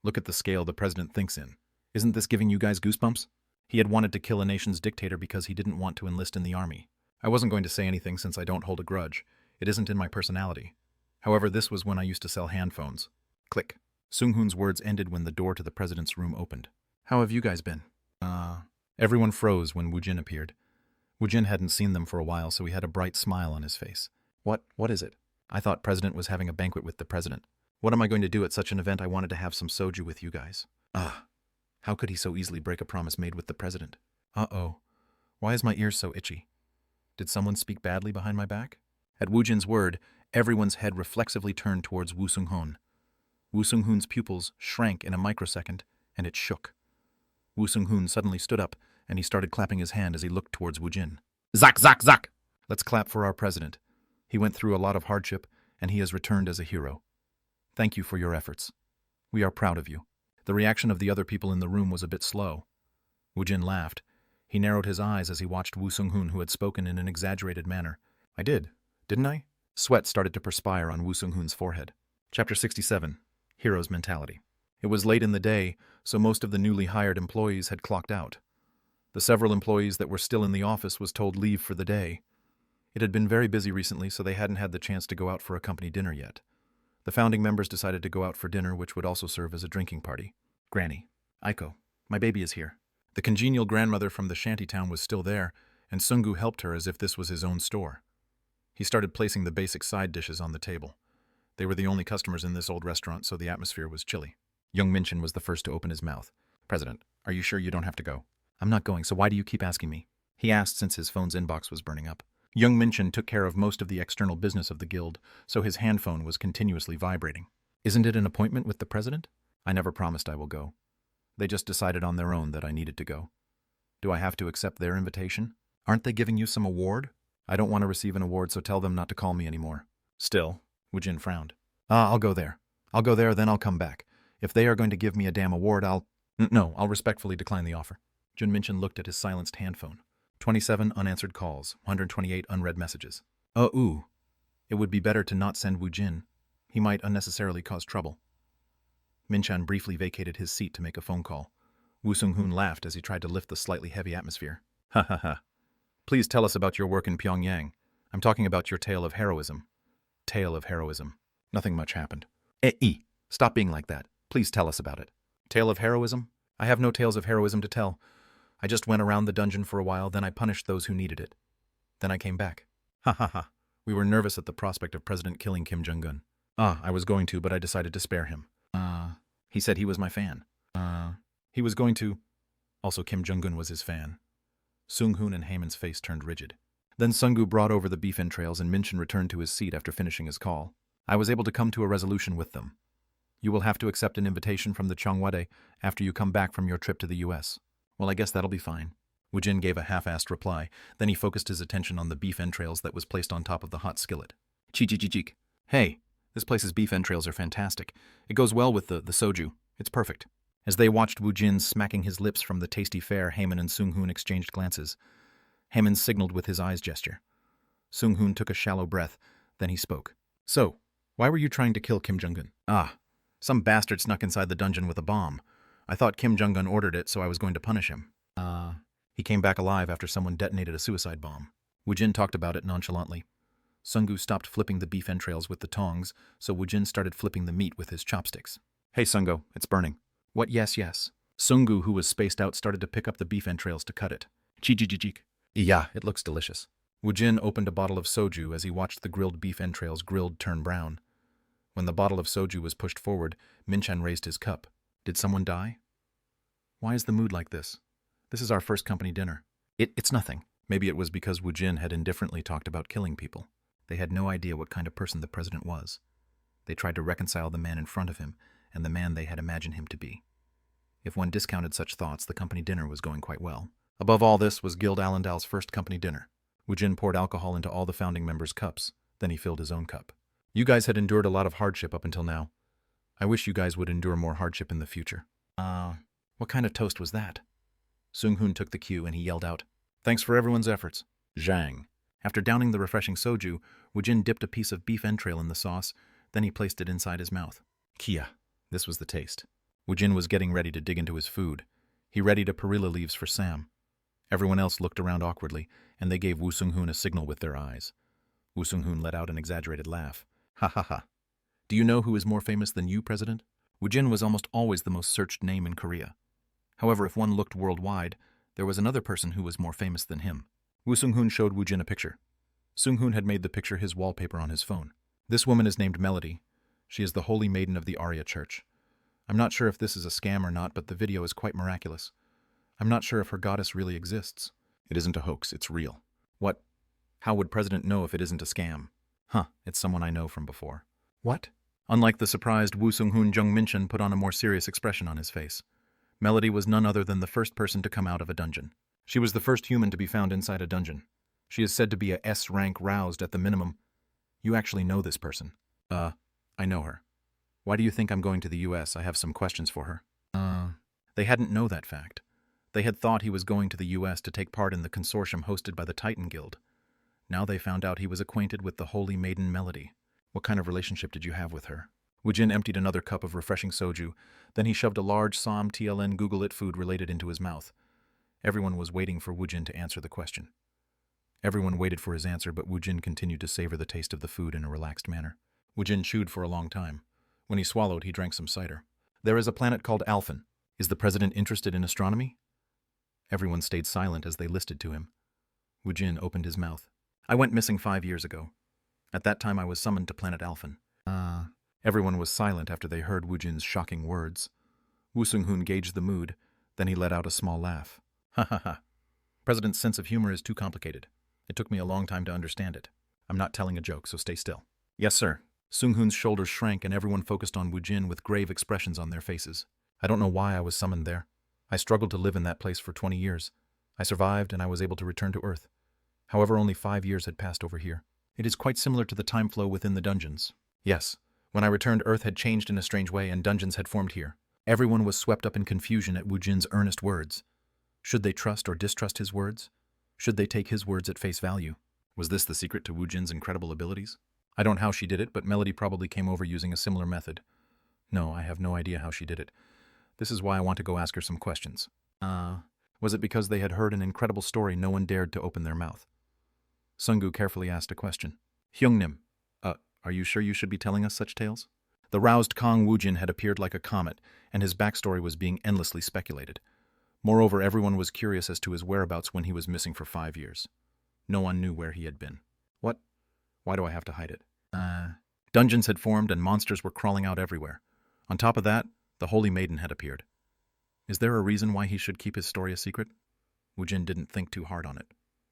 Look at the scale the president thinks in. Isn't this giving you guys goosebumps? He had wanted to kill a nation's dictator because he didn't want to enlist in the army. I wasn't going to say anything since I don't hold a grudge. It isn't in my personality. However, this was when I used to sell handphones. Click. Sung-hoon's words ended when the door to the president's room opened. How have you guys been? Everyone froze when Woojin appeared. Woojin hadn't seen them for a while, so he had a bright smile on his face. What is it? I thought President was having a banquet with the president. What am I going to do at such an event? I wanted to have some soju with you guys. How could he so easily break a promise made with the president? Uh-oh. Why is my ears so itchy? Did someone speak badly behind my back? At Woojin's word, everyone's head reflexively turned towards Woo Sung-hoon. Woo Sung-hoon's pupils shrank in a microsecond, and it shook. Woo Sung-hoon suddenly stood up, and he started clapping his hand as he looked towards Woojin. Zak, zak, zak! Let's clap for our president. He went through a lot of hardship, and he has returned as a hero. Thank you for your efforts. We are proud of you. The reaction of the other people in the room was a bit slow. Woojin laughed. He narrowed his eyes as he watched Woo Sung-hoon, who had spoken in an exaggerated manner. I did, didn't I? Sweat started to perspire on Woo Sung-hoon's forehead. Chapter 67. Hero's Mentality. It was late in the day, so most of the newly hired employees had clocked out. The several employees that were still in the office was told leave for the day. It had been very busy recently, so they hadn't had the chance to go out for a company dinner yet. The founding members decided to go out for dinner, which would also serve as a drinking party. Granny. Aiko. My baby is here. The congenial grandmother from the shantytown was still there, and Sungu helped her as if this was his own store. He started placing the basic side dishes on the table. They were the only customers in this old restaurant, so the atmosphere was chilly. Young Minchin was the first to open his mouth. President, are you sure you don't have to go? I'm not going, so why do you keep asking me? He asked since his phone's inbox was burning up. Young Minchin took care of most of the external business of the guild, so his handphone was continuously vibrating. Isn't it an appointment with the president? I never promised I will go. They just decided on their own that I needed to go. Do I have to accept their invitation? Aren't they giving you some award? I don't want to receive an award, so tell them not to call me anymore. Still, Woojin frowned. I'll go there. I'll go there, then I'll come back. If they are going to give me a damn award, I'll respectfully decline the offer. Jun Minchin looked at his silenced handphone. 27 unanswered calls, 128 unread messages. It would be better to not send Woojin. He might unnecessarily cause trouble. Minchan briefly vacated his seat to make a phone call. Woo Sung-hoon laughed as he tried to lift the slightly heavy atmosphere. Ha ha ha. Please tell us about your work in Pyongyang. I'm talking about your tale of heroism. Tale of heroism. Nothing much happened. Stop being like that. Please tell us about it. Tale of heroism? I have no tales of heroism to tell. I just went around the dungeon for a while, then I punished those who needed it. Then I came back. Ha ha ha. We were nervous at the prospect of President killing Kim Jong-un. I was going to, but I decided to spare him. He said he was my fan. He was going to... Also, Kim Jong-un was his fan. Sung-hoon and Haemon's face turned rigid. Then Sungu brought over the beef entrails and Minchin returned to his seat after finishing his call. I was able to come to a resolution with them. You will have to accept an invitation from the Cheongwade after you come back from your trip to the U.S. Well, I guess that'll be fine. Woojin gave a half-assed reply, then he focused his attention on the beef entrails that was placed on top of the hot skillet. Cheek. Hey, this place's beef entrails are fantastic. It goes well with the soju. It's perfect. As they watched Woojin smacking his lips from the tasty fare, Haemon and Sung-hoon exchanged glances. Haemon signaled with his eyes gesture. Sung-hoon took a shallow breath, then he spoke. So, why were you trying to kill Kim Jong-un? Some bastard snuck inside the dungeon with a bomb. I thought Kim Jong-un ordered it, so I was going to punish him. He came back alive after someone detonated a suicide bomb. Woojin talked about it nonchalantly. Sungu stopped flipping the beef entrails with the tongs, so Woojin started flipping the meat with his chopsticks. Hey, Sungo, it's burning. What, yes. Sungu, who was spaced out, started to pick up the beef entrails to cut it. Cheek. Yeah, it looks delicious. Woojin opened a bottle of soju as he watched the grilled beef entrails turn brown. When the bottle of soju was pushed forward, Minchan raised his cup. Did someone die? Why is the mood like this? This is our first company dinner. It's nothing. Maybe it was because Woojin had indifferently talked about killing people. They had no idea what kind of person the president was. They tried to reconcile the man in front of him and the man they had imagined him to be. If one discounted such thoughts, the company dinner was going quite well. Above all this was Guild Allendale's first company dinner. Woojin poured alcohol into all the founding members' cups. Then he filled his own cup. You guys had endured a lot of hardship up until now. I wish you guys would endure more hardship in the future. What kind of toast was that? Sung-hoon took the cue and he yelled out, Thanks for everyone's efforts. Zhang. After downing the refreshing soju, Woojin dipped a piece of beef entrail in the sauce, then he placed it inside his mouth. Kia. This was the taste. Woojin was getting ready to dig into his food. He readied a perilla leaves for Sam. Everyone else looked around awkwardly, and they gave Woo Sung-hoon a signal with their eyes. Woo Sung-hoon let out an exaggerated laugh. Ha ha ha. Do you know who is more famous than you, President? Woojin was almost always the most searched name in Korea. However, if one looked worldwide, there was another person who was more famous than him. Woo Sung-hoon showed Woojin a picture. Sung-hoon had made the picture his wallpaper on his phone. This woman is named Melody. She is the holy maiden of the Arya Church. I'm not sure if this is a scam or not, but the video is quite miraculous. I'm not sure if her goddess really exists. It isn't a hoax, it's real. What? How would President know if it isn't a scam? It's someone I know from before. What? Unlike the surprised Woo Sung-hoon, Jung Minchin put on a more serious expression on his face. Melody was none other than the first person to come out of a dungeon. She was the first human to be found inside a dungeon. She is said to be a S rank roused at the minimum. You actually know this person. I know her. Why do you think I'm going to the U.S.? I have some questions for her. They hadn't know that fact. They had thought he was going to the U.S. to take part in the consortium hosted by the Titan Guild. Now they found out he was acquainted with the holy maiden Melody. What kind of relationship did you have with her? Woojin emptied another cup of refreshing soju, then he shoved a large Som TLN Google It food related into his mouth. Everyone was waiting for Woojin to answer the question. Everyone waited for his answer, but Woojin continued to savor the taste of the food in a relaxed manner. Woojin chewed for a long time. When he swallowed, he drank some cider. There is a planet called Alphen. Is the president interested in astronomy? Everyone stayed silent as they listened to him. Woojin opened his mouth. I went missing 5 years ago. At that time I was summoned to planet Alphen. Everyone was silent after they heard Woojin's shocking words. Woo Sung-hoon gauged the mood, then he let out a small laugh. Ha ha ha. President's sense of humor is too complicated. It took me a long time to understand it. I'm not telling a joke, so stay still. Yes, sir. Sung-hoon's shoulders shrank and everyone focused on Woojin with grave expressions on their faces. I don't know why I was summoned there. I struggled to live in that place for 20 years. I survived and I was able to return to Earth. However, only 5 years had passed over here. It is quite similar to the time flow within the dungeons. Yes, when I returned, Earth had changed in a strange way and dungeons had formed here. Everyone was swept up in confusion at Woojin's earnest words. Should they trust or distrust his words? Should they take his words at face value? Was this the secret to Woojin's incredible abilities? I don't know how she did it, but Melody probably came over using a similar method. No, I have no idea how she did it. This is why I want to go ask her some questions. Was it because they had heard an incredible story no one dared to open their mouth? Sungu carefully asked a question. Hyungnim, are you sure you should be telling us such tales? The roused Kang Woojin had appeared like a comet, and his backstory was being endlessly speculated. Moreover, everyone was curious as to his whereabouts when he was missing for 5 years. No one knew where he had been. What? Why do I have to hide it? Dungeons had formed and monsters were crawling out everywhere. On top of that, the Holy Maiden had appeared. Is there a reason why he should keep his story a secret? Woojin didn't think too hard on it.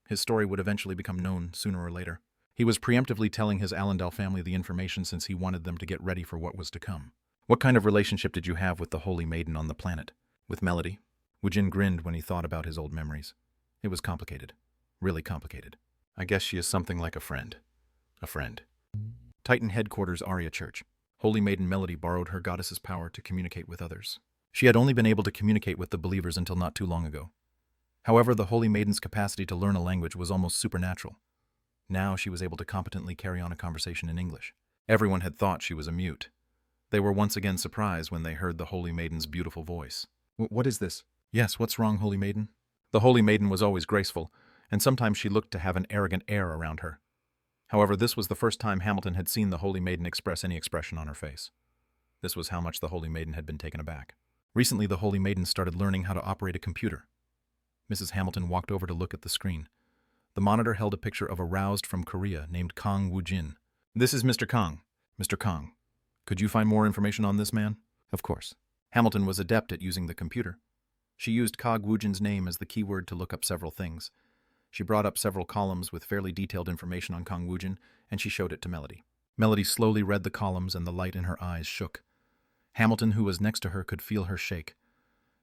His story would eventually become known sooner or later. He was preemptively telling his Allendale family the information since he wanted them to get ready for what was to come. What kind of relationship did you have with the Holy Maiden on the planet? With Melody? Woojin grinned when he thought about his old memories. It was complicated. Really complicated. I guess she is something like a friend. A friend. Titan Headquarters Arya Church. Holy Maiden Melody borrowed her goddess's power to communicate with others. She had only been able to communicate with the believers until not too long ago. However, the Holy Maiden's capacity to learn a language was almost supernatural. Now she was able to competently carry on a conversation in English. Everyone had thought she was a mute. They were once again surprised when they heard the Holy Maiden's beautiful voice. What is this? Yes, what's wrong, Holy Maiden? The Holy Maiden was always graceful, and sometimes she looked to have an arrogant air around her. However, this was the first time Hamilton had seen the Holy Maiden express any expression on her face. This was how much the Holy Maiden had been taken aback. Recently, the Holy Maiden started learning how to operate a computer. Mrs. Hamilton walked over to look at the screen. The monitor held a picture of a roused from Korea named Kang Woojin. This is Mr. Kang. Mr. Kang, could you find more information on this man? Of course. Hamilton was adept at using the computer. She used Kang Woojin's name as the keyword to look up several things. She brought up several columns with fairly detailed information on Kang Woojin, and she showed it to Melody. Melody slowly read the columns and the light in her eyes shook. Hamilton, who was next to her, could feel her shake.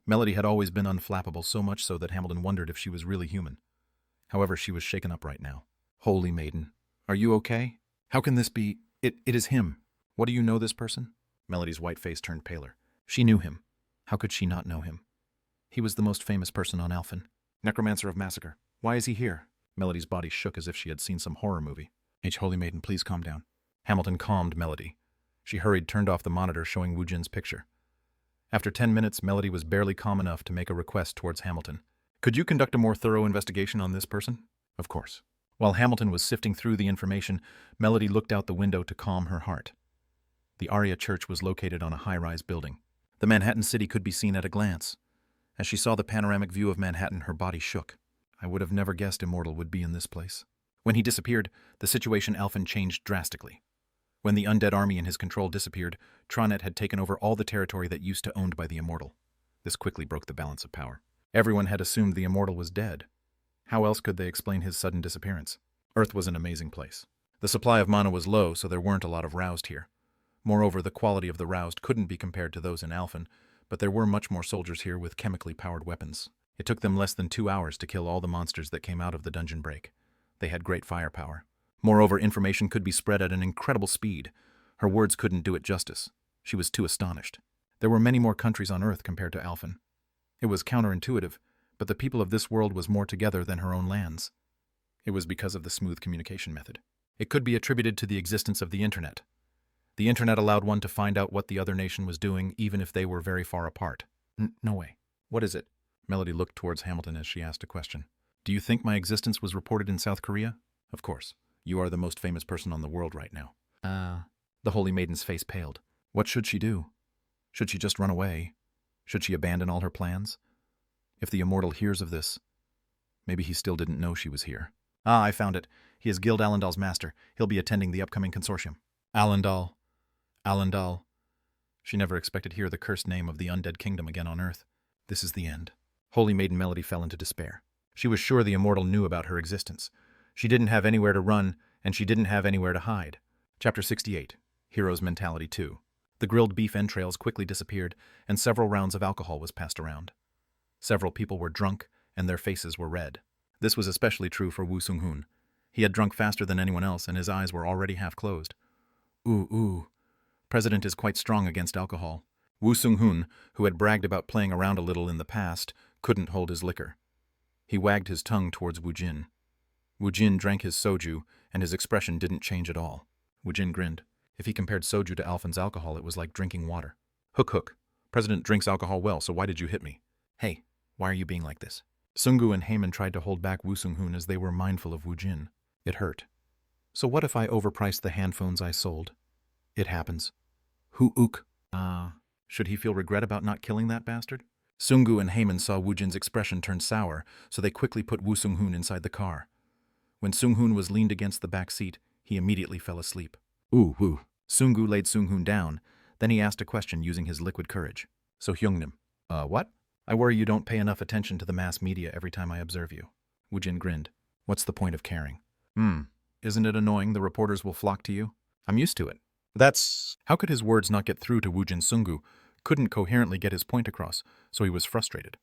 Melody had always been unflappable, so much so that Hamilton wondered if she was really human. However, she was shaken up right now. Holy Maiden, are you okay? How can this be? It is him. What, do you know this person? Melody's white face turned paler. She knew him. How could she not know him? He was the most famous person on Alphen. Necromancer of Massacre. Why is he here? Melody's body shook as if she had seen some horror movie. Holy Maiden, please calm down. Hamilton calmed Melody. She hurried, turned off the monitor showing Woojin's picture. After 10 minutes, Melody was barely calm enough to make a request towards Hamilton. Could you conduct a more thorough investigation on this person? Of course. While Hamilton was sifting through the information, Melody looked out the window to calm her heart. The Arya Church was located on a high-rise building. The Manhattan city could be seen at a glance. As she saw the panoramic view of Manhattan, her body shook. I would have never guessed Immortal would be in this place. When he disappeared, the situation Alphen changed drastically. When the undead army in his control disappeared, Tronet had taken over all the territory that used to owned by the Immortal. This quickly broke the balance of power. Everyone had assumed the Immortal was dead. How else could they explain his sudden disappearance? Earth was an amazing place. The supply of mana was low, so there weren't a lot of roused here. Moreover, the quality of the roused couldn't be compared to those in Alphen, but there were much more soldiers here with chemically powered weapons. It took them less than 2 hours to kill all the monsters that came out of the dungeon break. They had great firepower. Moreover, information could be spread at an incredible speed. Her words couldn't do it justice. She was too astonished. There were many more countries on Earth compared to Alphen. It was counterintuitive, but the people of this world was more together than her own lands. It was because of the smooth communication method. It could be attributed to the existence of the internet. The internet allowed one to find out what the other nation was doing, even if they were very far apart. No way. What is it? Melody looked towards Hamilton as she asked a question. Do you think my existence was reported in South Korea? Of course. You are the most famous person on the world right now. The Holy Maiden's face paled. What should she do? Should she just run away? Should she abandon all her plans? If the immortal hears of this, maybe he still didn't know she was here. Ah, I found it. He is Guild Allendal's master. He'll be attending the upcoming consortium. Allendal. Allendal. She never expected to hear the cursed name of the undead kingdom again on Earth. This is the end. Holy Maiden Melody fell into despair. She was sure the immortal knew about her existence. She didn't have anywhere to run, and she didn't have anywhere to hide. Chapter 68. Hero's Mentality 2. The grilled beef entrails quickly disappeared, and several rounds of alcohol was passed around. Several people were drunk, and their faces were red. This was especially true for Woo Sung-hoon. He had drunk faster than anyone else, and his eyes were already half closed. Ooh. President is quite strong against alcohol. Woo Sung-hoon, who had bragged about playing around a little in the past, couldn't hold his liquor. He wagged his tongue towards Woojin. Woojin drank his soju, and his expression didn't change at all. Woojin grinned. If he compared soju to Alphen's alcohol, it was like drinking water. Hook. President drinks alcohol well, so why did you hit me? Hey, why are you being like this? Sungu and Heyman tried to hold back Woo Sung-hoon as they were mindful of Woojin. It hurt. So what if I overpriced the handphones I sold? It happens. Ook. Should he feel regret about not killing that bastard? Sungu and Heyman saw Woojin's expression turn sour, so they quickly put Woo Sung-hoon inside the car. When Sung-hoon was leaned against the back seat, he immediately fell asleep. Ooh. Sungu laid Sung-hoon down, then he asked a question using his liquid courage. So Hyungnim. What? I worry you don't pay enough attention to the mass media every time I observe you. Woojin grinned. What's the point of caring? Isn't it annoying the reporters will flock to you? I'm used to it. How could his words not get through to Woojin? Sungu couldn't coherently get his point across, so he was frustrated.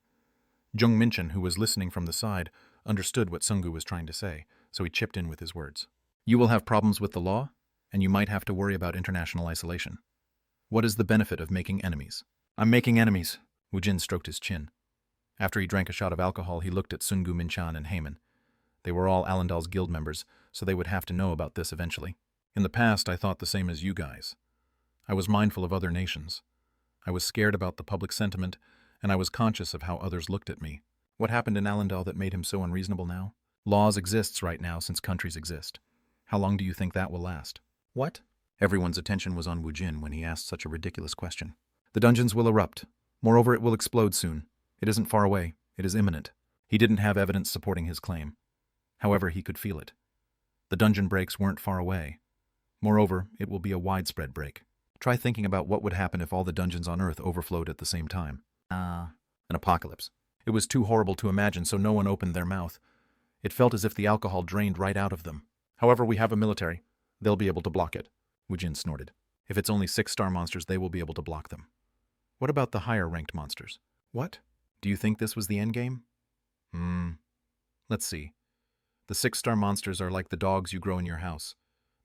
Jung Minchin, who was listening from the side, understood what Sungu was trying to say, so he chipped in with his words. You will have problems with the law, and you might have to worry about international isolation. What is the benefit of making enemies? I'm making enemies. Woojin stroked his chin. After he drank a shot of alcohol, he looked at Sungu Minchan and Heyman. They were all Allendal's guild members, so they would have to know about this eventually. In the past, I thought the same as you guys. I was mindful of other nations. I was scared about the public sentiment, and I was conscious of how others looked at me. What happened in Allendal that made him so unreasonable now? Laws exists right now since countries exist. How long do you think that will last? What? Everyone's attention was on Woojin when he asked such a ridiculous question. The dungeons will erupt. Moreover, it will explode soon. It isn't far away. It is imminent. He didn't have evidence supporting his claim. However, he could feel it. The dungeon breaks weren't far away. Moreover, it will be a widespread break. Try thinking about what would happen if all the dungeons on Earth overflowed at the same time. An apocalypse. It was too horrible to imagine, so no one opened their mouth. It felt as if the alcohol drained right out of them. However, we have a military. They'll be able to block it. Woojin snorted. If it's only 6-star monsters, they will be able to block them. What about the higher-ranked monsters? What? Do you think this was the endgame? Let's see. The 6-star monsters are like the dogs you grow in your house.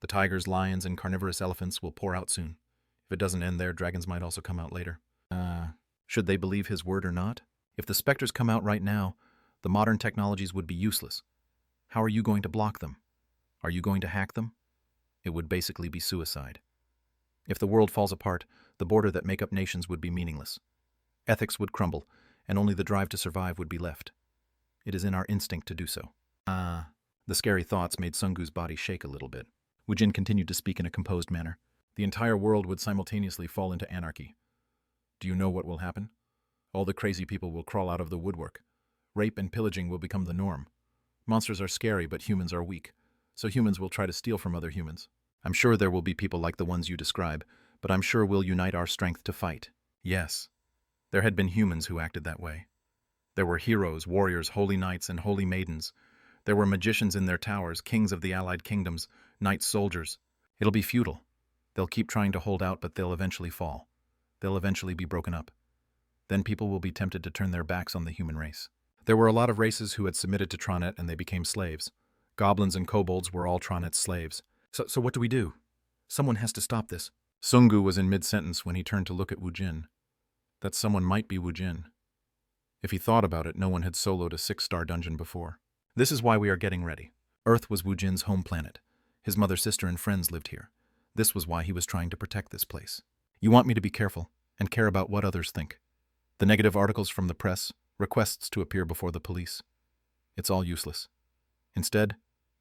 The tigers, lions, and carnivorous elephants will pour out soon. If it doesn't end there, dragons might also come out later. Should they believe his word or not? If the specters come out right now, the modern technologies would be useless. How are you going to block them? Are you going to hack them? It would basically be suicide. If the world falls apart, the border that make up nations would be meaningless. Ethics would crumble, and only the drive to survive would be left. It is in our instinct to do so. The scary thoughts made Sungu's body shake a little bit. Woojin continued to speak in a composed manner. The entire world would simultaneously fall into anarchy. Do you know what will happen? All the crazy people will crawl out of the woodwork. Rape and pillaging will become the norm. Monsters are scary, but humans are weak, so humans will try to steal from other humans. I'm sure there will be people like the ones you describe, but I'm sure we'll unite our strength to fight. Yes. There had been humans who acted that way. There were heroes, warriors, holy knights, and holy maidens. There were magicians in their towers, kings of the allied kingdoms, knight soldiers. It'll be futile. They'll keep trying to hold out, but they'll eventually fall. They'll eventually be broken up. Then people will be tempted to turn their backs on the human race. There were a lot of races who had submitted to Tronet and they became slaves. Goblins and kobolds were all Tronet's slaves. So what do we do? Someone has to stop this. Sungu was in mid-sentence when he turned to look at Woojin. That someone might be Woojin. If he thought about it, no one had soloed a 6-star dungeon before. This is why we are getting ready. Earth was Woojin's home planet. His mother, sister, and friends lived here. This was why he was trying to protect this place. You want me to be careful and care about what others think. The negative articles from the press, requests to appear before the police. It's all useless. Instead,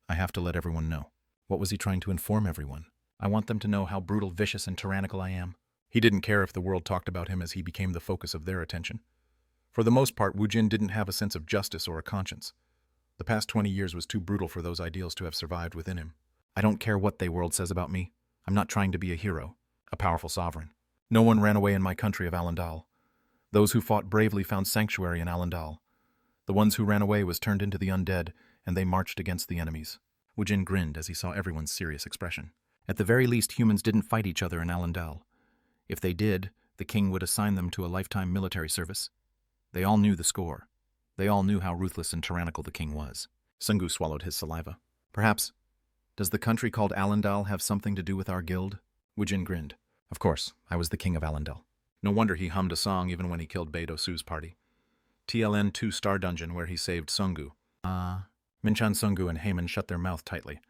I have to let everyone know. What was he trying to inform everyone? I want them to know how brutal, vicious, and tyrannical I am. He didn't care if the world talked about him as he became the focus of their attention. For the most part, Woojin didn't have a sense of justice or a conscience. The past 20 years was too brutal for those ideals to have survived within him. I don't care what the world says about me. I'm not trying to be a hero, a powerful sovereign. No one ran away in my country of Alendal. Those who fought bravely found sanctuary in Alendal. The ones who ran away was turned into the undead, and they marched against the enemies. Woojin grinned as he saw everyone's serious expression. At the very least, humans didn't fight each other in Alendal. If they did, the king would assign them to a lifetime military service. They all knew the score. They all knew how ruthless and tyrannical the king was. Sungu swallowed his saliva. Perhaps. Does the country called Alendal have something to do with our guild? Woojin grinned. Of course, I was the king of Alendal. No wonder he hummed a song even when he killed Beidou Su's party. TLN 2-star dungeon where he saved Sungu. Minchan, Sungu, and Heyman shut their mouth tightly.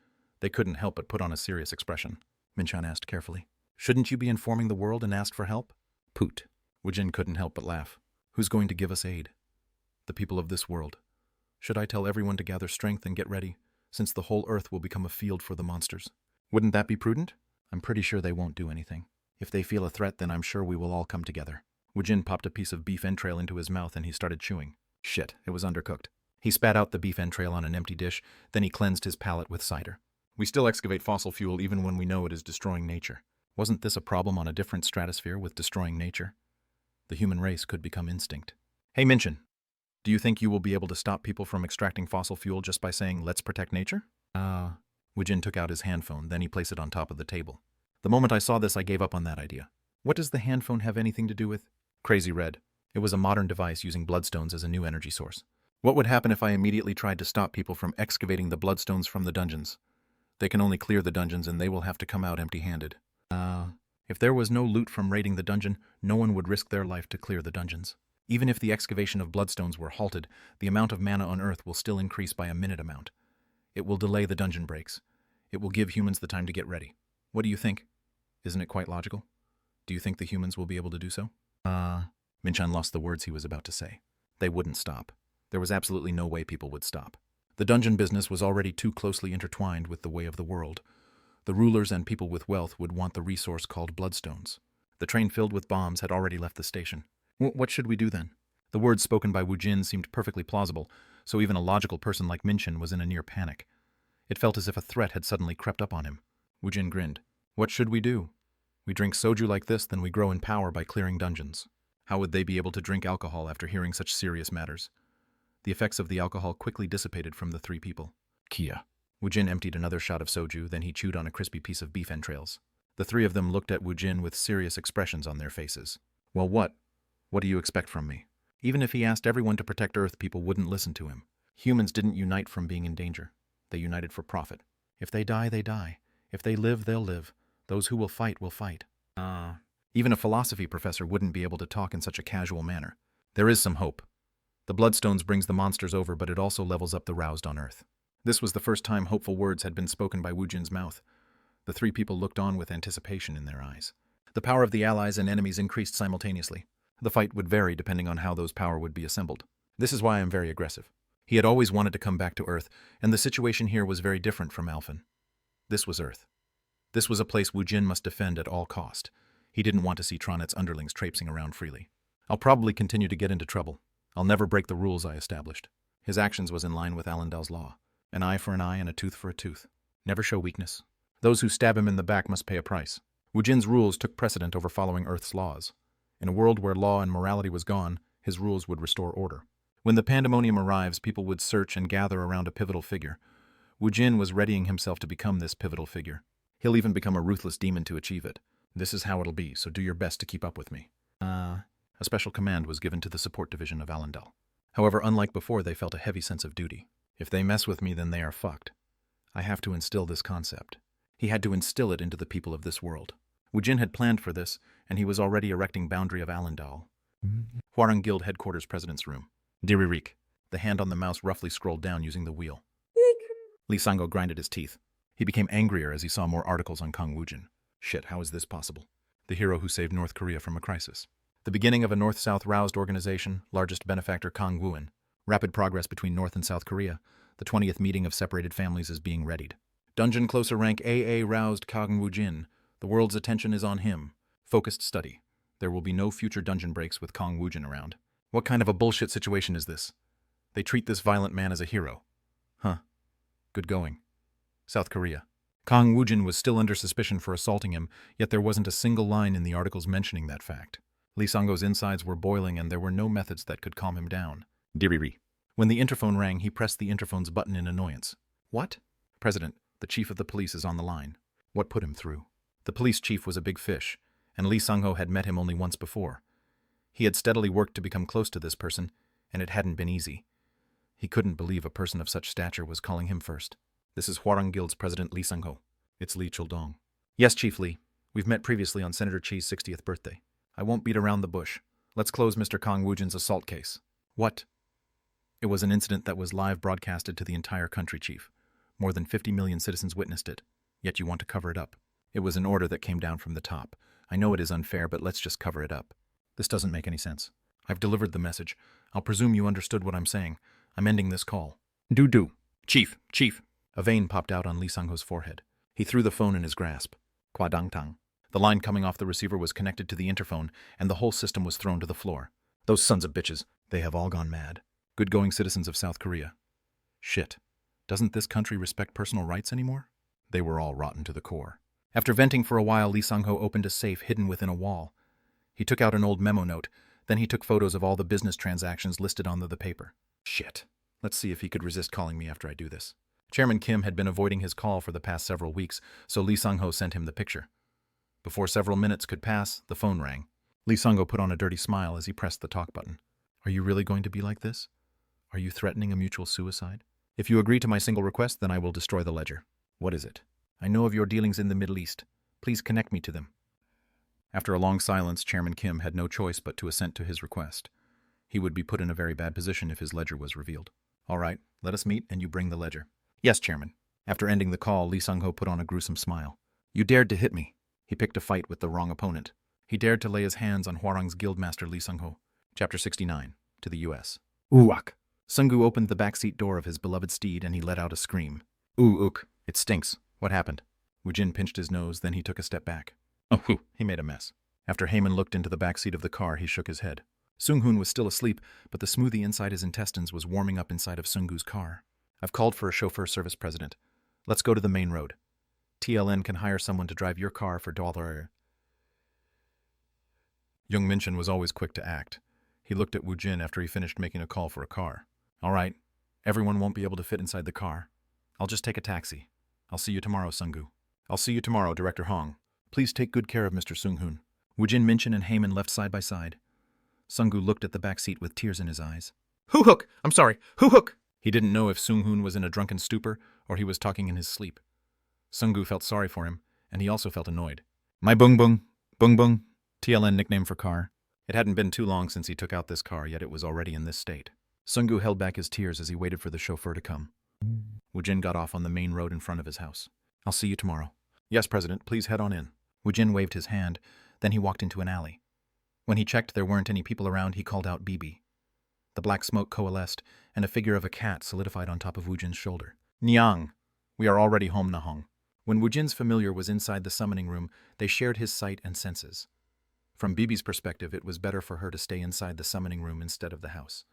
They couldn't help but put on a serious expression. Minchan asked carefully. Shouldn't you be informing the world and ask for help? Poot. Woojin couldn't help but laugh. Who's going to give us aid? The people of this world. Should I tell everyone to gather strength and get ready, since the whole earth will become a field for the monsters? Wouldn't that be prudent? I'm pretty sure they won't do anything. If they feel a threat, then I'm sure we will all come together. Woojin popped a piece of beef entrail into his mouth and he started chewing. Shit, it was undercooked. He spat out the beef entrail on an empty dish, then he cleansed his palate with cider. We still excavate fossil fuel even when we know it is destroying nature. Wasn't this a problem on a different stratosphere with destroying nature? The human race could become instinct. Hey Minchin, do you think you will be able to stop people from extracting fossil fuel just by saying, let's protect nature? Woojin took out his handphone, then he placed it on top of the table. The moment I saw this, I gave up on that idea. What does the handphone have anything to do with? Crazy Red. It was a modern device using bloodstones as a new energy source. What would happen if I immediately tried to stop people from excavating the bloodstones from the dungeons? They can only clear the dungeons and they will have to come out empty-handed. If there was no loot from raiding the dungeon, no one would risk their life to clear the dungeons. Even if the excavation of bloodstones were halted, the amount of mana on Earth will still increase by a minute amount. It will delay the dungeon breaks. It will give humans the time to get ready. What do you think? Isn't it quite logical? Do you think the humans will be able to do so? Minchan lost the words he was about to say. They wouldn't stop. There was absolutely no way people would stop. The dungeon business was already too closely intertwined with the way of the world. The rulers and people with wealth would want the resource called bloodstones. The train filled with bombs had already left the station. What should we do then? The words spoken by Woojin seemed perfectly plausible, so even a logical person like Minchin was in a near panic. It felt as if a threat had suddenly crept up on him. Woojin grinned. What should we do? We drink soju like this, then we grow in power by clearing dungeons. How would they be able to drink alcohol after hearing such serious matters? The effects of the alcohol quickly dissipated from the three people. Kia. Woojin emptied another shot of soju, then he chewed on a crispy piece of beef entrails. The three of them looked at Woojin with serious expressions on their faces. Well, what? What do you expect from me? Even if he asked everyone to protect Earth, people wouldn't listen to him. Humans didn't unite from being in danger. They united for profit. If they die, they die. If they live, they'll live. Those who will fight will fight. Even a philosophy professor wouldn't be able to talk in such a casual manner. There is some hope. The Bloodstones brings the monsters over, but it also levels up the roused on Earth. This was the first time hopeful words had been spoken by Woojin's mouth. The three people looked on with anticipation in their eyes. The power of the allies and enemies increased simultaneously. The fight would vary depending on how those power would be assembled. This is why I am very aggressive. He had always wanted to come back to Earth, and the situation here was very different from Alphen. This was Earth. This was a place Woojin must defend at all cost. He didn't want to see Tronet's underlings traipsing around freely. I'll probably continue to get into trouble. I'll never break the rules I established. His actions was in line with Alendal's law. An eye for an eye and a tooth for a tooth. Never show weakness. Those who stab him in the back must pay a price. Woojin's rules took precedent over following Earth's laws. In a world where law and morality was gone, his rules would restore order. When the pandemonium arrives, people would search and gather around a pivotal figure. Woojin was readying himself to become this pivotal figure. He'll even become a ruthless demon to achieve it. This is how it'll be, so do your best to keep up with me. A special command was given to the support division of Alendal. However, unlike before, they felt a heavy sense of duty. If they mess with me, then they are fucked. I have to instill this concept. He had to instill it into the people of this world. Woojin had planned for this, and he was already erecting boundary of Alendal. Hwarang Guild headquarters president's room. Diririk. The hand on the mouse roughly scrolled down using the wheel. Lee Sango grinded his teeth. He became angrier as he saw more articles on Kang Woojin. Shit, how is this possible? The hero who saved North Korea from a crisis. The beginning of a North-South roused organization, largest benefactor Kang Woojin. Rapid progress between North and South Korea. The 20th meeting of separated families is being readied. Dungeon closer rank AA roused Kang Woojin. The world's attention is on him. Focused study. There will be no future dungeon breaks with Kang Woojin around. What kind of a bullshit situation is this? They treat this violent man as a hero. Huh. Good going. South Korea. Kang Woojin was still under suspicion for assaulting him, yet there wasn't a single line in the articles mentioning that fact. Lee Sang-ho's insides were boiling and there were no methods that could calm him down. Diriri. When the interphone rang, he pressed the interphone's button in annoyance. What? President, the chief of the police is on the line. What put him through? The police chief was a big fish, and Lee Sang-ho had met him only once before. He had steadily worked to become close to this person, and it hadn't been easy. He couldn't believe a person of such stature was calling him first. This is Hwarang Guild's President Lee Sang-ho. It's Lee Chul-dong. Yes, Chief Lee. We've met previously on Senator Chi's 60th birthday. I won't beat around the bush. Let's close Mr. Kang Woojin's assault case. What? It was an incident that was live broadcasted to the entire country, Chief. More than 50 million citizens witnessed it, yet you want to cover it up. It was an order that came down from the top. I know it is unfair, but let's just cover it up. This doesn't make any sense. I've delivered the message. I'll presume you understood what I'm saying. I'm ending this call. Do. Chief. A vein popped out on Lee Sang-ho's forehead. He threw the phone in his grasp. Kwadang-tang. The line coming off the receiver was connected to the interphone, and the whole system was thrown to the floor. Those sons of bitches, they have all gone mad. Good-going citizens of South Korea. Shit. Doesn't this country respect personal rights anymore? They were all rotten to the core. After venting for a while, Lee Sang-ho opened a safe hidden within a wall. He took out an old memo note, then he took photos of all the business transactions listed on the paper. Shit. Let's see if he could resist calling me after I do this. Chairman Kim had been avoiding his call for the past several weeks, so Lee Sang-ho sent him the picture. Before several minutes could pass, the phone rang. Lee Sang-ho put on a dirty smile as he pressed the talk button. Are you really going to be like this? Are you threatening a mutual suicide? If you agree to my single request, then I will destroy the ledger. What is it? I know of your dealings in the Middle East. Please connect me to them. After a long silence, Chairman Kim had no choice but to assent to his request. He would be put in a very bad position if his ledger was revealed. All right, let us meet and you bring the ledger. Yes, Chairman. After ending the call, Lee Sang-ho put on a gruesome smile. You dared to hit me. He picked a fight with the wrong opponent. He dared to lay his hands on Hwarang's guildmaster Lee Sang-ho. Chapter 69. To the U.S. Uwak. Sungu opened the backseat door of his beloved steed and he let out a scream. Ook. It stinks. What happened? Woojin pinched his nose, then he took a step back. Oh, he made a mess. After Heyman looked into the backseat of the car, he shook his head. Sung-hoon was still asleep, but the smoothie inside his intestines was warming up inside of Sungu's car. I've called for a chauffeur service, President. Let's go to the main road. TLN can hire someone to drive your car for $. Young Minchin was always quick to act. He looked at Woojin after he finished making a call for a car. All right, everyone won't be able to fit inside the car. I'll just take a taxi. I'll see you tomorrow, Sungu. I'll see you tomorrow, Director Hong. Please take good care of Mr. Sung-hoon. Woojin, Minchin, and Heyman left side by side. Sungu looked at the back seat with tears in his eyes. Hoo-hook! I'm sorry, hoo-hook! He didn't know if Sung-hoon was in a drunken stupor or he was talking in his sleep. Sungu felt sorry for him, and he also felt annoyed. My bung-bung, bung-bung, TLN nickname for car. It hadn't been too long since he took out this car, yet it was already in this state. Sungu held back his tears as he waited for the chauffeur to come. Woojin got off on the main road in front of his house. I'll see you tomorrow. Yes, President, please head on in. Woojin waved his hand, then he walked into an alley. When he checked there weren't any people around, he called out Bibi. The black smoke coalesced, and a figure of a cat solidified on top of Woojin's shoulder. Nyang! We are already home, Nahong. When Woojin's familiar was inside the summoning room, they shared his sight and senses. From Bibi's perspective, it was better for her to stay inside the summoning room instead of the house.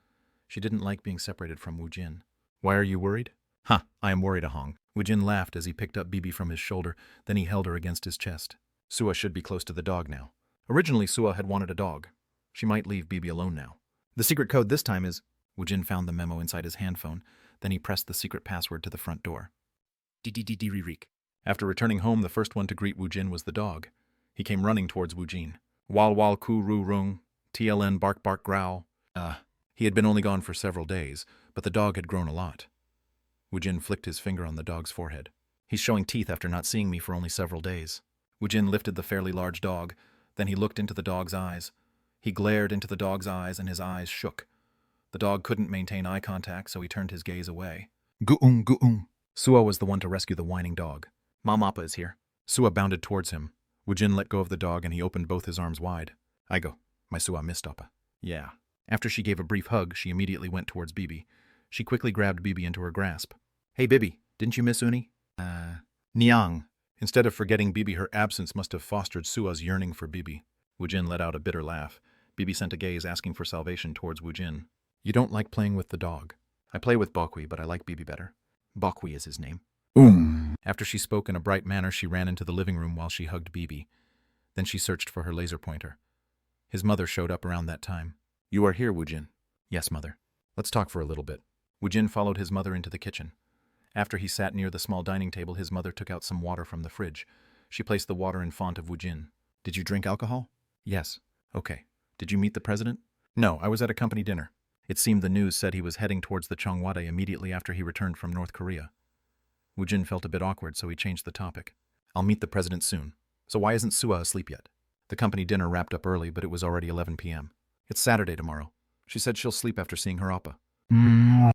She didn't like being separated from Woojin. Why are you worried? I am worried, Ahong. Woojin laughed as he picked up Bibi from his shoulder, then he held her against his chest. Sua should be close to the dog now. Originally, Sua had wanted a dog. She might leave Bibi alone now. The secret code this time is... Woojin found the memo inside his handphone, then he pressed the secret password to the front door. Dee-dee-dee-dee-reek. After returning home, the first one to greet Woojin was the dog. He came running towards Woojin. Wal ku ru rung, TLN bark bark growl. He had been only gone for several days, but the dog had grown a lot. Woojin flicked his finger on the dog's forehead. He's showing teeth after not seeing me for only several days. Woojin lifted the fairly large dog, then he looked into the dog's eyes. He glared into the dog's eyes and his eyes shook. The dog couldn't maintain eye contact, so he turned his gaze away. Gu-ung, gu-ung. Sua was the one to rescue the whining dog. Mom Appa is here. Sua bounded towards him. Woojin let go of the dog and he opened both his arms wide. I go. My Sua missed Appa. Yeah. After she gave a brief hug, she immediately went towards Bibi. She quickly grabbed Bibi into her grasp. Hey, Bibi, didn't you miss Uni? Nyang. Instead of forgetting Bibi, her absence must have fostered Sua's yearning for Bibi. Woojin let out a bitter laugh. Bibi sent a gaze asking for salvation towards Woojin. You don't like playing with the dog. I play with Bokwi, but I like Bibi better. Bokwi is his name. After she spoke in a bright manner, she ran into the living room while she hugged Bibi. Then she searched for her laser pointer. His mother showed up around that time. You are here, Woojin. Yes, mother. Let's talk for a little bit. Woojin followed his mother into the kitchen. After he sat near the small dining table, his mother took out some water from the fridge. She placed the water in front of Woojin. Did you drink alcohol? Yes. Okay. Did you meet the president? No, I was at a company dinner. It seemed the news said he was heading towards the Cheongwade immediately after he returned from North Korea. Woojin felt a bit awkward, so he changed the topic. I'll meet the president soon. So why isn't Sua asleep yet? The company dinner wrapped up early, but it was already 11 p.m. It's Saturday tomorrow. She said she'll sleep after seeing her oppa.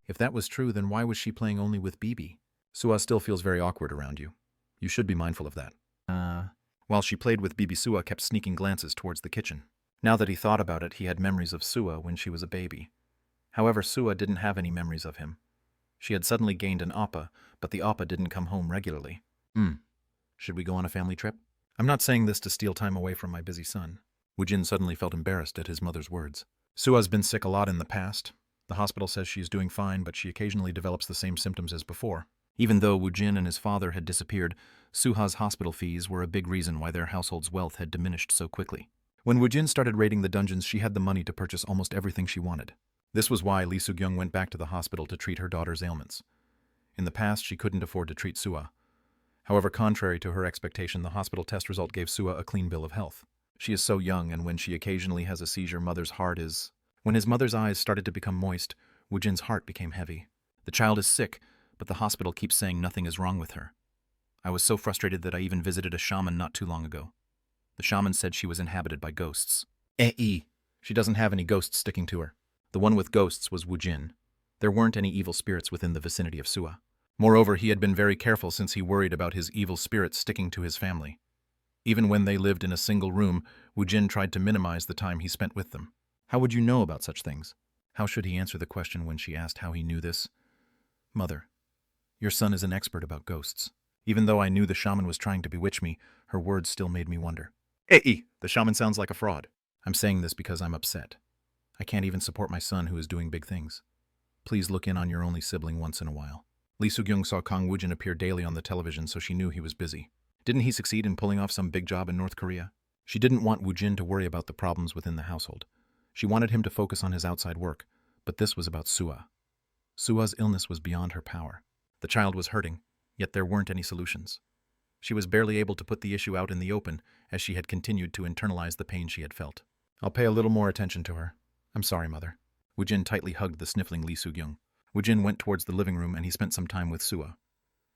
If that was true, then why was she playing only with Bibi? Sua still feels very awkward around you. You should be mindful of that. While she played with Bibi, Sua kept sneaking glances towards the kitchen. Now that he thought about it, he had memories of Sua when she was a baby. However, Sua didn't have any memories of him. She had suddenly gained an oppa, but the oppa didn't come home regularly. Should we go on a family trip? I'm not saying this to steal time away from my busy son. Woojin suddenly felt embarrassed at his mother's words. Sua's been sick a lot in the past. The hospital says she's doing fine, but she occasionally develops the same symptoms as before. Even though Woojin and his father had disappeared, Suha's hospital fees were a big reason why their household's wealth had diminished so quickly. When Woojin started raiding the dungeons, she had the money to purchase almost everything she wanted. This was why Lee Soo-kyung went back to the hospital to treat her daughter's ailments. In the past, she couldn't afford to treat Sua. However, contrary to her expectation, the hospital test result gave Sua a clean bill of health. She is so young, and when she occasionally has a seizure, mother's heart is... When his mother's eyes started to become moist, Woojin's heart became heavy. The child is sick, but the hospital keeps saying nothing is wrong with her. I was so frustrated that I even visited a shaman not too long ago. The shaman said she was inhabited by ghosts. She doesn't have any ghosts sticking to her. The one with ghosts was Woojin. There weren't any evil spirits within the vicinity of Sua. Moreover, he had been very careful since he worried about his evil spirits sticking to his family. Even when they lived in a single room, Woojin tried to minimize the time he spent with them. How would you know about such things? How should he answer the question when she asked how he knew this? Mother, your son is an expert about ghosts. Even though I knew the shaman was trying to bewitch me, her words still made me wonder. The shaman sounds like a fraud. I'm saying this because I'm upset. I can't even support my son who is doing big things. Please look in on your only sibling once in a while. Lee Soo-kyung saw Kang Woojin appear daily on the television, so she knew he was busy. Didn't he succeed in pulling off some big job in North Korea? She didn't want Woojin to worry about the problems within the household. She wanted him to focus on his outside work, but this was about Sua. Sua's illness was beyond her power. The child was hurting, yet there weren't any solutions. She was barely able to put the issue out in the open, as she had continued to internalize the pain she had felt. I'll pay a little more attention to her. I'm sorry, Mother. Woojin tightly hugged the sniffling Lee Soo-kyung. Woojin went towards the living room and he spent some time with Sua.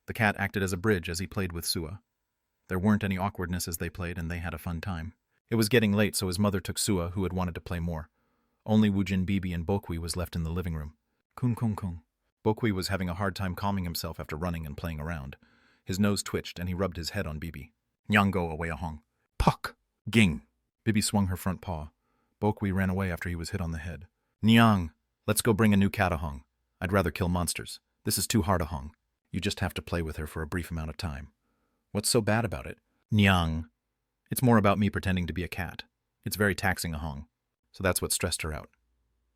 The cat acted as a bridge as he played with Sua. There weren't any awkwardness as they played, and they had a fun time. It was getting late, so his mother took Sua, who had wanted to play more. Only Woojin, Bibi, and Bokwi was left in the living room. Kun kun kun. Bokwi was having a hard time calming himself after running and playing around. His nose twitched and he rubbed his head on Bibi. Nyang go away a hong. Puck! Ging! Bibi swung her front paw. Bokwi ran away after he was hit on the head. Nyang! Let's go bring a new cat a hong. I'd rather kill monsters. This is too hard a hong. You just have to play with her for a brief amount of time. What's so bad about it? Nyang. It's more about me pretending to be a cat. It's very taxing a hong. So that's what stressed her out.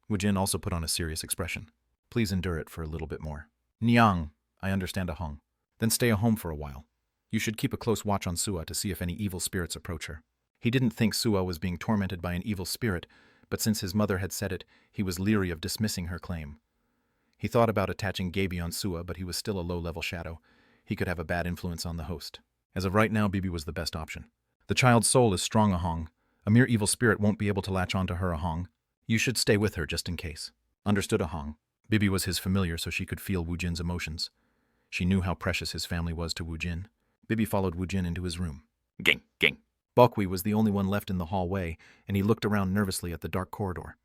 Woojin also put on a serious expression. Please endure it for a little bit more. Nyang. I understand a hong. Then stay at home for a while. You should keep a close watch on Sua to see if any evil spirits approach her. He didn't think Sua was being tormented by an evil spirit, but since his mother had said it, he was leery of dismissing her claim. He thought about attaching Gaby on Sua, but he was still a low-level shadow. He could have a bad influence on the host. As of right now, Bibi was the best option. The child's soul is strong a hong. A mere evil spirit won't be able to latch onto her a hong. You should stay with her just in case. Understood a hong. Bibi was his familiar, so she could feel Woojin's emotions. She knew how precious his family was to Woojin. Bibi followed Woojin into his room. Ging, ging. Bokwi was the only one left in the hallway, and he looked around nervously at the dark corridor.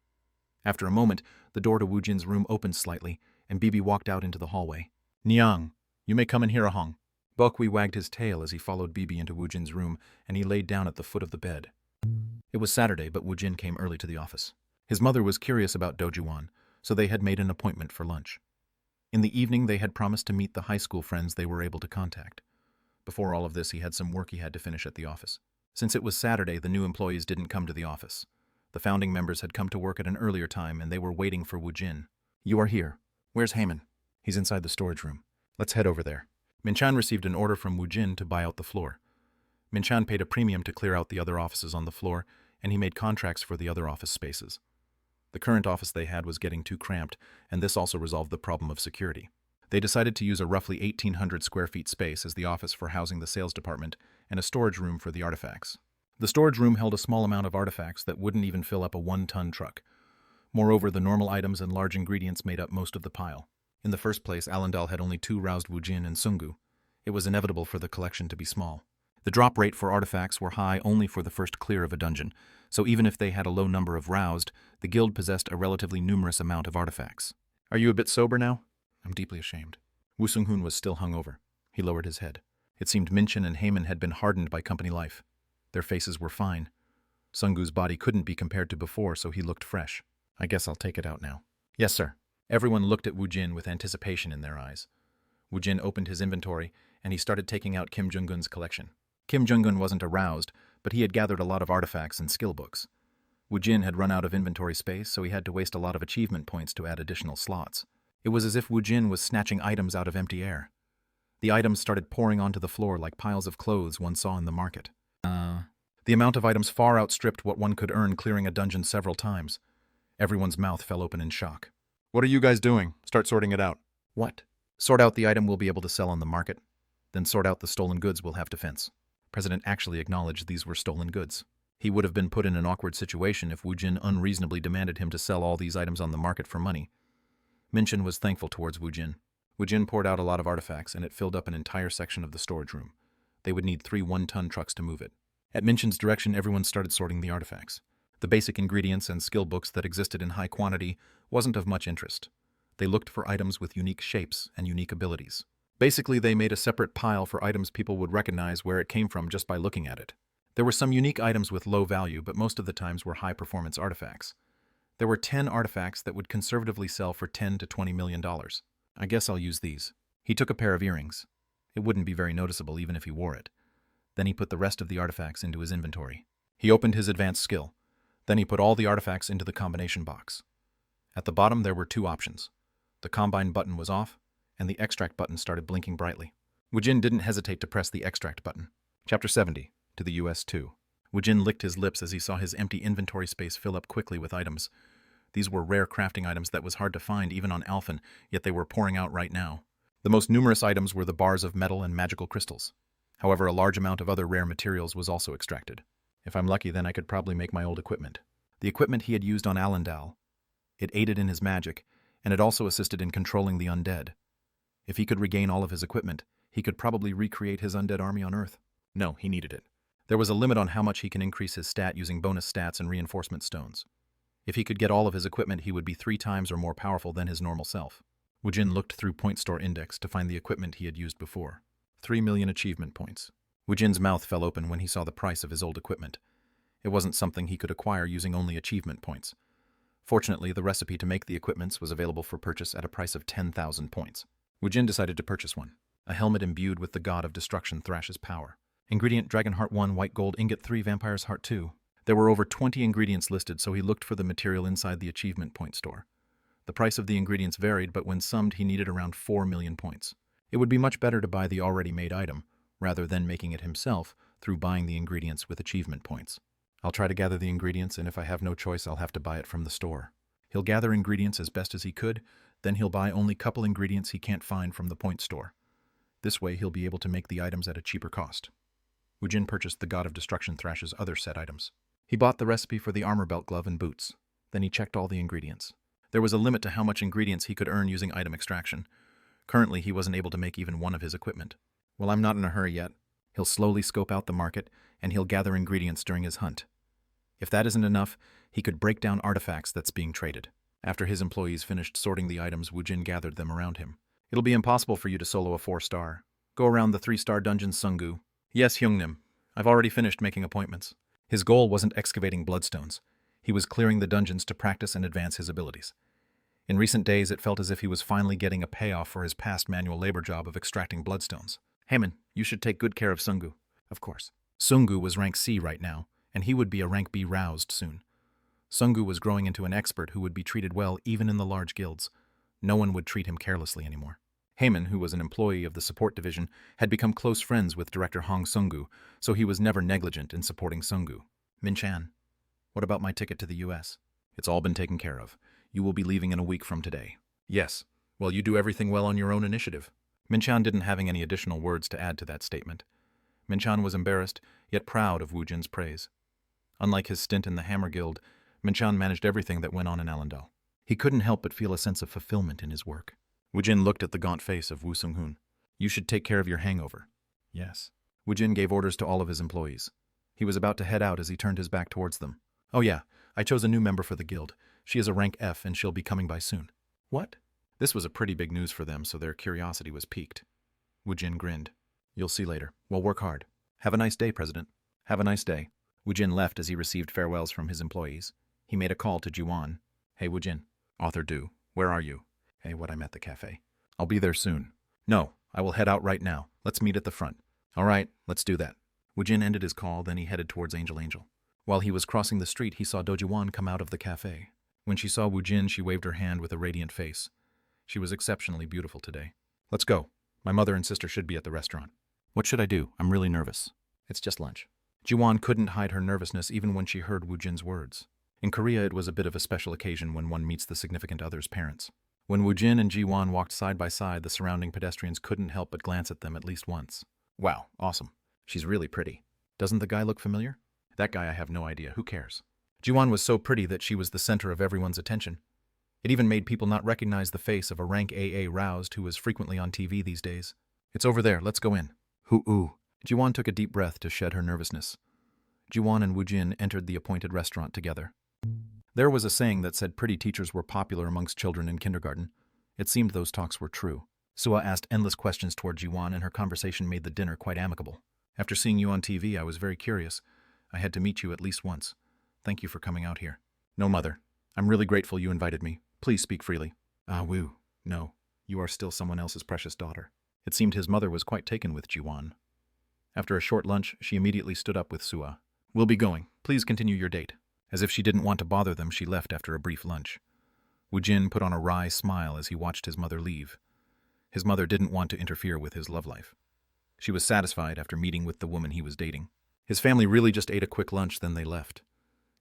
After a moment, the door to Woojin's room opened slightly, and Bibi walked out into the hallway. Nyang, you may come in here a hong. Bokwi wagged his tail as he followed Bibi into Woojin's room, and he laid down at the foot of the bed. It was Saturday, but Woojin came early to the office. His mother was curious about Dojuan, so they had made an appointment for lunch. In the evening, they had promised to meet the high school friends they were able to contact. Before all of this, he had some work he had to finish at the office. Since it was Saturday, the new employees didn't come to the office. The founding members had come to work at an earlier time, and they were waiting for Woojin. "You are here. Where's Heyman?" "He's inside the storage room. Let's head over there." Minchan received an order from Woojin to buy out the floor. Minchan paid a premium to clear out the other offices on the floor, and he made contracts for the other office spaces. The current office they had was getting too cramped, and this also resolved the problem of security. They decided to use a roughly 1,800 square feet space as the office for housing the sales department and a storage room for the artifacts. The storage room held a small amount of artifacts that wouldn't even fill up a 1-ton truck. Moreover, the normal items and large ingredients made up most of the pile. In the first place, Allendale had only 2 roused Woojin and Sungu. It was inevitable for the collection to be small. The drop rate for artifacts were high only for the first clear of a dungeon, so even if they had a low number of roused, the guild possessed a relatively numerous amount of artifacts. "Are you a bit sober now?" "I'm deeply ashamed." Woo Sung-hoon was still hungover. He lowered his head. It seemed Minchan and Heyman had been hardened by company life. Their faces were fine. Sungu's body couldn't be compared to before, so he looked fresh. "I guess I'll take it out now." "Yes, sir." Everyone looked at Woojin with anticipation in their eyes. Woojin opened his inventory, and he started taking out Kim Jung-gun's collection. Kim Jung-gun wasn't aroused, but he had gathered a lot of artifacts and skill books. Woojin had run out of inventory space, so he had to waste a lot of achievement points to add additional slots. It was as if Woojin was snatching items out of empty air. The items started pouring onto the floor like piles of clothes one saw in the market. The amount of items far outstripped what one could earn clearing a dungeon several times. Everyone's mouth fell open in shock. "What are you guys doing? Start sorting it out." "What?" "Sort out the item we'll be able to sell on the market. Then sort out the stolen goods we'll have to fence." President actually acknowledged these were stolen goods. He would have been put in an awkward situation if Woojin unreasonably demanded him to sell all these items on the market for money. Minchan was thankful towards Woojin. Woojin poured out a lot of artifacts, and it filled up an entire section of the storage room. They would need 3 1-ton trucks to move it. At Minchan's direction, everyone started sorting the artifacts. The basic ingredients and skill books that existed in high quantity wasn't of much interest. They looked for items with unique shapes and unique abilities. Basically, they made a separate pile for items people would recognize where it came from just by looking at it. There were some unique items with low value, but most of the times were high-performance artifacts. There were 10 artifacts that would conservatively sell for $10 to $20 million. "I guess I'll use these." He took a pair of earrings. It wouldn't be very noticeable even if he wore it. Then he put the rest of the artifacts into his inventory. He opened his advanced skill. Then he put all the artifacts into the combination box. At the bottom there were 2 options. The combine button was off, and the extract button started blinking brightly. Woojin didn't hesitate to press the extract button. Chapter 70, to the US 2. Woojin licked his lips as he saw his empty inventory space fill up quickly with items. These were rare crafting items that was hard to find even on Alphen, yet they were pouring out right now. The most numerous items were the bars of metal and magical crystals. However, a large amount of other rare materials was also extracted. If I'm lucky, then I could probably make my old equipment. The equipment he had used on Allendale. It aided in his magic, and it also assisted in controlling the undead. If he could regain all of his equipment, he could probably recreate his undead army on Earth. No, he needed it. There was a limit on how much he can increase his stat using bonus stats and reinforcement stones. If he could get all of his equipment, he would be 3 times or more powerful than his normal self. Woojin looked through Point Store Index to find the equipment he had used before. 3 million achievement points. Woojin's mouth fell open when he saw the price of his old equipment. It wasn't something he could acquire using only achievement points. Fortunately, the recipe to make the equipments was available for purchase at a price of 10,000 points. Woojin decided to purchase one. A helmet imbued with the god of destruction Thrash's power. Ingredient: Dragon Heart 1, White Gold Ingot 3, Vampire's Heart 2. There were over 20 ingredients listed, so he looked for the material inside the achievement point store. The price of the ingredients varied, but when summed, he needed around 4 million points. It would be much better to buy the already made item, rather than making it himself through buying the ingredients with achievement points. I'll try to gather the ingredients, and if I have no choice, I'll have to buy it from the store. He'll gather ingredients as best as he could, then he'll buy only couple ingredients he can't find from the point store. This way, he'll be able to make the items at a cheaper cost. Woojin purchased the God of Destruction Thrash's other set items. He bought the recipe for the armor belt, glove, and boots. Then he checked all the ingredients. There was a limit to how much ingredients he could earn using item extraction. Currently, he wasn't able to make even one of his equipment. Well, I'm not in a hurry yet. He'll slowly scope out the market, and he'll gather ingredients during his hunt. If that isn't enough, he could break down artifacts that's being traded. After his employees finished sorting the items, Woojin gathered them around him. It'll be impossible for you to solo a 4-star. Go around the 3-star dungeon, Sungu. Yes, Hyungnim. I've already finished making appointments. His goal wasn't excavating bloodstones. He was clearing the dungeons to practice and advance his abilities. In recent days, it felt as if he was finally getting a payoff for his past manual labor job of extracting bloodstones. Heyman, you should take good care of Sungu. Of course. Sungu was rank C right now, and he would be a rank B roused soon. Sungu was growing into an expert who would be treated well even in the large guilds. No one would treat him carelessly anymore. Heyman, who was an employee of the support division, had become close friends with Director Hong Sungu, so he was never negligent in supporting Sungu. Min-chan, what about my ticket to the U.S.? It's all been taken care of. You will be leaving in a week from today. Yes. Well, you do everything well on your own initiative. Min-chan didn't have any additional words to add to that statement. Min-chan was embarrassed, yet proud of Woojin's praise. Unlike his stint in the Hammer Guild, Min-chan managed everything that went on in Allendale. He couldn't help but feel a sense of fulfillment in his work. Woojin looked at the gaunt face of Woo Sung-hoon. You should take care of your hangover. Yes. Woojin gave orders to all of his employees. He was about to head out as he turned his back towards them. Oh yeah, I chose a new member for the guild. She is a rank F and she'll be coming by soon. What? This was a pretty big news for them, so their curiosity was piqued. Woojin grinned. You'll see later. Well, work hard. Have a nice day, President. Have a nice day. Woojin left as he received farewells from his employees. He made a call to Jiwan. Hey, Woojin. Author Du, where are you? Hey, what, I'm at the cafe. I'll be there soon. No, I will head out right now. Let's meet at the front. All right, let's do that. Woojin ended his call, then he headed towards Angel. While he was crossing the street, he saw Dojiwan come out of the cafe. When she saw Woojin, she waved her hand with a radiant face. She was exceptionally beautiful today. Let's go. My mother and sister should be at the restaurant. What should I do? I'm really nervous. It's just lunch. Jiwan couldn't hide her nervousness even when she heard Woojin's words. In Korea, it was a bit of a special occasion when one meets the significant other's parents. When Woojin and Jiwan walked side by side, the surrounding pedestrians couldn't help but glance at them at least once. Wow, awesome. She's really pretty. Doesn't the guy look familiar? That guy, I have no idea. Who cares? Jiwan was so pretty that she was the center of everyone's attention. It even made people not recognize the face of a rank AA roused who was frequently on TV these days. It's over there. Let's go in. Hoo-oo. Jiwan took a deep breath to shed her nervousness. Jiwan and Woojin entered the appointed restaurant together. There was a saying that said pretty teachers were popular amongst children in kindergarten. It seemed those talks were true. Sua asked endless questions toward Jiwan, and her conversation made the dinner quite amicable. After seeing you on TV, I was very curious. I had to meet you at least once. Thank you for coming out here. No, Mother. I'm really grateful you invited me. Please speak freely. Ah, Woo. No, you are still someone else's precious daughter. It seemed his mother was quite taken with Jiwan. After a short lunch, she immediately stood up with Sua. We'll be going. Please continue your date. As if she didn't want to bother them, she left after a brief lunch. Woojin put on a wry smile as he watched his mother leave. His mother didn't want to interfere with his love life. She was satisfied after meeting with the woman he was dating. His family really just ate a quick lunch, then they left.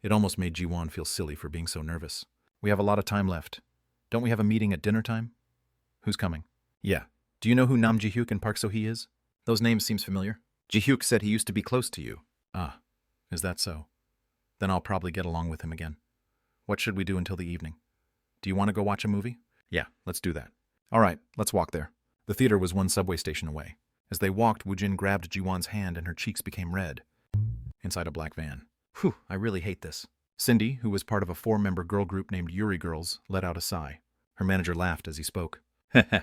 It almost made Jiwan feel silly for being so nervous. We have a lot of time left. Don't we have a meeting at dinner time? Who's coming? Yeah. Do you know who Nam Ji-hyuk and Park So-hee is? Those names seems familiar. Ji-hyuk said he used to be close to you. Ah, is that so? Then I'll probably get along with him again. What should we do until the evening? Do you want to go watch a movie? Yeah, let's do that. All right, let's walk there. The theater was one subway station away. As they walked, Woojin grabbed Jiwan's hand and her cheeks became red. Inside a black van. Whew, I really hate this. Cindy, who was part of a 4-member girl group named Yuri Girls, let out a sigh. Her manager laughed as he spoke. Heh.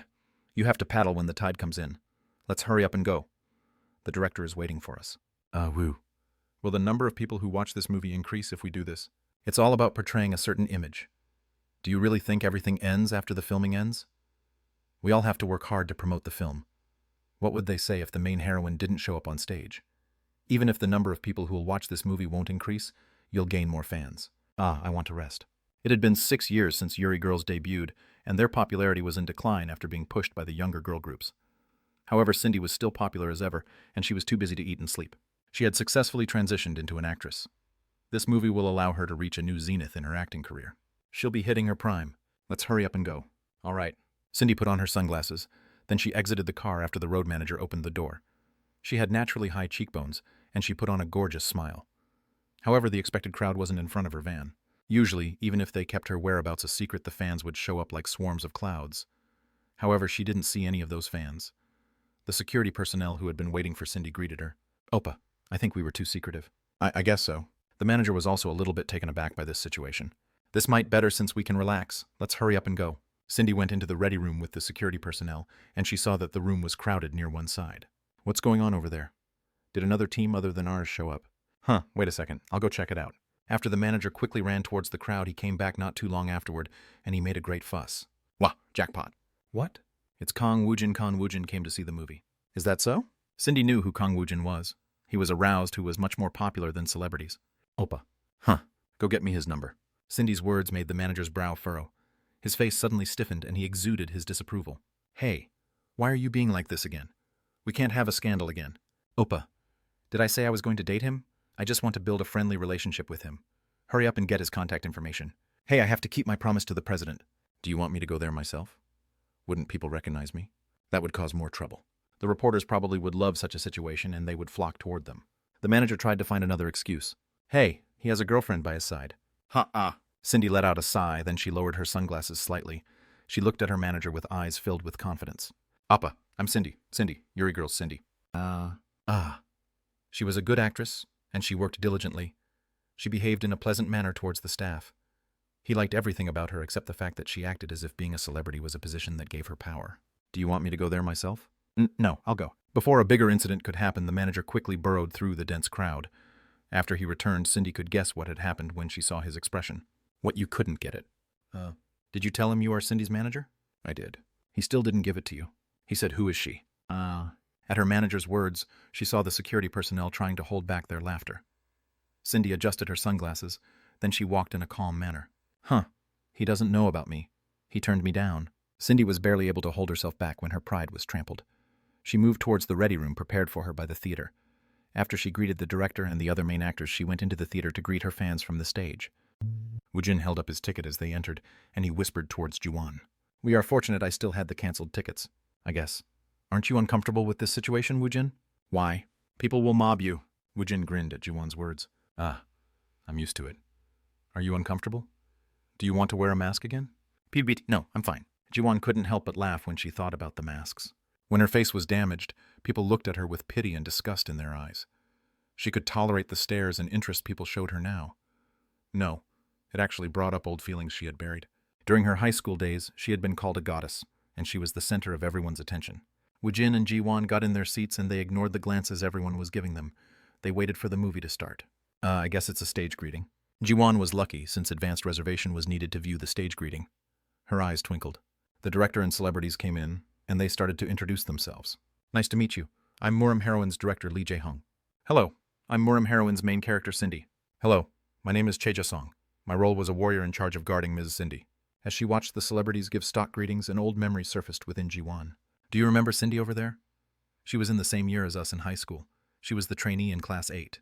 You have to paddle when the tide comes in. Let's hurry up and go. The director is waiting for us. Woo. Will the number of people who watch this movie increase if we do this? It's all about portraying a certain image. Do you really think everything ends after the filming ends? We all have to work hard to promote the film. What would they say if the main heroine didn't show up on stage? Even if the number of people who will watch this movie won't increase, you'll gain more fans. I want to rest. It had been 6 years since Yuri Girls debuted, and their popularity was in decline after being pushed by the younger girl groups. However, Cindy was still popular as ever, and she was too busy to eat and sleep. She had successfully transitioned into an actress. This movie will allow her to reach a new zenith in her acting career. She'll be hitting her prime. Let's hurry up and go. All right. Cindy put on her sunglasses. Then she exited the car after the road manager opened the door. She had naturally high cheekbones, and she put on a gorgeous smile. However, the expected crowd wasn't in front of her van. Usually, even if they kept her whereabouts a secret, the fans would show up like swarms of clouds. However, she didn't see any of those fans. The security personnel who had been waiting for Cindy greeted her. Opa, I think we were too secretive. I guess so. The manager was also a little bit taken aback by this situation. This might better since we can relax. Let's hurry up and go. Cindy went into the ready room with the security personnel, and she saw that the room was crowded near one side. What's going on over there? Did another team other than ours show up? Wait a second. I'll go check it out. After the manager quickly ran towards the crowd, he came back not too long afterward, and he made a great fuss. Wah, jackpot. What? It's Kang Woojin. Kang Woojin came to see the movie. Is that so? Cindy knew who Kang Woojin was. He was aroused who was much more popular than celebrities. Opa. Huh. Go get me his number. Cindy's words made the manager's brow furrow. His face suddenly stiffened and he exuded his disapproval. Hey, why are you being like this again? We can't have a scandal again. Opa. Did I say I was going to date him? I just want to build a friendly relationship with him. Hurry up and get his contact information. Hey, I have to keep my promise to the president. Do you want me to go there myself? Wouldn't people recognize me? That would cause more trouble. The reporters probably would love such a situation and they would flock toward them. The manager tried to find another excuse. Hey, he has a girlfriend by his side. Ha-ah. Cindy let out a sigh, then she lowered her sunglasses slightly. She looked at her manager with eyes filled with confidence. Appa, I'm Cindy. Cindy, Yuri girl's Cindy. She was a good actress, and she worked diligently. She behaved in a pleasant manner towards the staff. He liked everything about her except the fact that she acted as if being a celebrity was a position that gave her power. Do you want me to go there myself? No, I'll go. Before a bigger incident could happen, the manager quickly burrowed through the dense crowd. After he returned, Cindy could guess what had happened when she saw his expression. What you couldn't get it. Did you tell him you are Cindy's manager? I did. He still didn't give it to you. He said, who is she? At her manager's words, she saw the security personnel trying to hold back their laughter. Cindy adjusted her sunglasses, then she walked in a calm manner. Huh, he doesn't know about me. He turned me down. Cindy was barely able to hold herself back when her pride was trampled. She moved towards the ready room prepared for her by the theater. After she greeted the director and the other main actors, she went into the theater to greet her fans from the stage. Woojin held up his ticket as they entered, and he whispered towards Jiwon. We are fortunate I still had the cancelled tickets, I guess. Aren't you uncomfortable with this situation, Woojin? Why? People will mob you. Woojin grinned at Jiwon's words. I'm used to it. Are you uncomfortable? Do you want to wear a mask again? No, I'm fine. Jiwon couldn't help but laugh when she thought about the masks. When her face was damaged, people looked at her with pity and disgust in their eyes. She could tolerate the stares and interest people showed her now. No, it actually brought up old feelings she had buried. During her high school days, she had been called a goddess, and she was the center of everyone's attention. Woojin and Jiwon got in their seats and they ignored the glances everyone was giving them. They waited for the movie to start. I guess it's a stage greeting. Jiwon was lucky, since advanced reservation was needed to view the stage greeting. Her eyes twinkled. The director and celebrities came in, and they started to introduce themselves. Nice to meet you. I'm Muram Heroine's director, Lee Jae-hung. Hello, I'm Muram Heroine's main character, Cindy. Hello, my name is Chae Ja-song. My role was a warrior in charge of guarding Ms. Cindy. As she watched the celebrities give stock greetings, an old memory surfaced within Jiwon. Do you remember Cindy over there? She was in the same year as us in high school. She was the trainee in Class 8,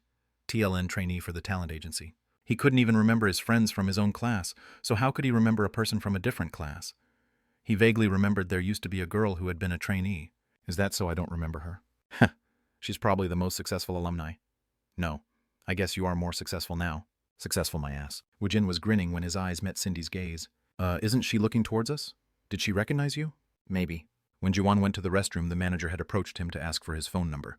TLN trainee for the talent agency. He couldn't even remember his friends from his own class, so how could he remember a person from a different class? He vaguely remembered there used to be a girl who had been a trainee. Is that so I don't remember her? Heh, she's probably the most successful alumni. No, I guess you are more successful now. Successful my ass. Woojin was grinning when his eyes met Cindy's gaze. Isn't she looking towards us? Did she recognize you? Maybe. When Jiwon went to the restroom, the manager had approached him to ask for his phone number.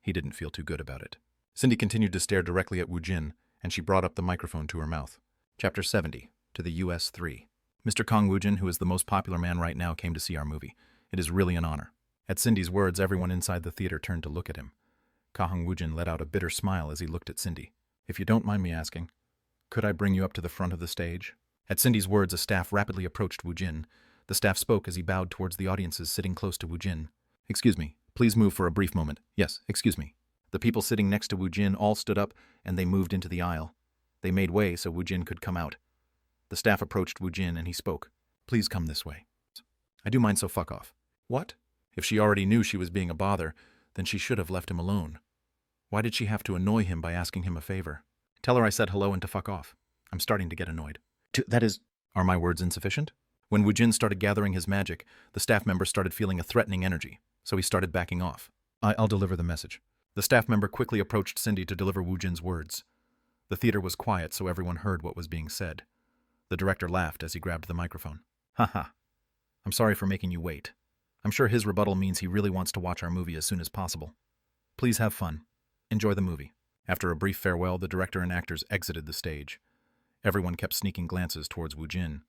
He didn't feel too good about it. Cindy continued to stare directly at Woojin, and she brought up the microphone to her mouth. Chapter 70, to the US 3. Mr. Kang Woojin, who is the most popular man right now, came to see our movie. It is really an honor. At Cindy's words, everyone inside the theater turned to look at him. Kang Woojin let out a bitter smile as he looked at Cindy. If you don't mind me asking, could I bring you up to the front of the stage? At Cindy's words, a staff rapidly approached Woojin. The staff spoke as he bowed towards the audiences sitting close to Woojin. Excuse me, please move for a brief moment. Yes, excuse me. The people sitting next to Woojin all stood up and they moved into the aisle. They made way so Woojin could come out. The staff approached Woojin and he spoke. Please come this way. I do mind, so fuck off. What? If she already knew she was being a bother, then she should have left him alone. Why did she have to annoy him by asking him a favor? Tell her I said hello and to fuck off. I'm starting to get annoyed. Are my words insufficient? When Woojin started gathering his magic, the staff member started feeling a threatening energy, so he started backing off. I'll deliver the message. The staff member quickly approached Cindy to deliver Woojin's words. The theater was quiet, so everyone heard what was being said. The director laughed as he grabbed the microphone. Haha. I'm sorry for making you wait. I'm sure his rebuttal means he really wants to watch our movie as soon as possible. Please have fun. Enjoy the movie. After a brief farewell, the director and actors exited the stage. Everyone kept sneaking glances towards Woojin.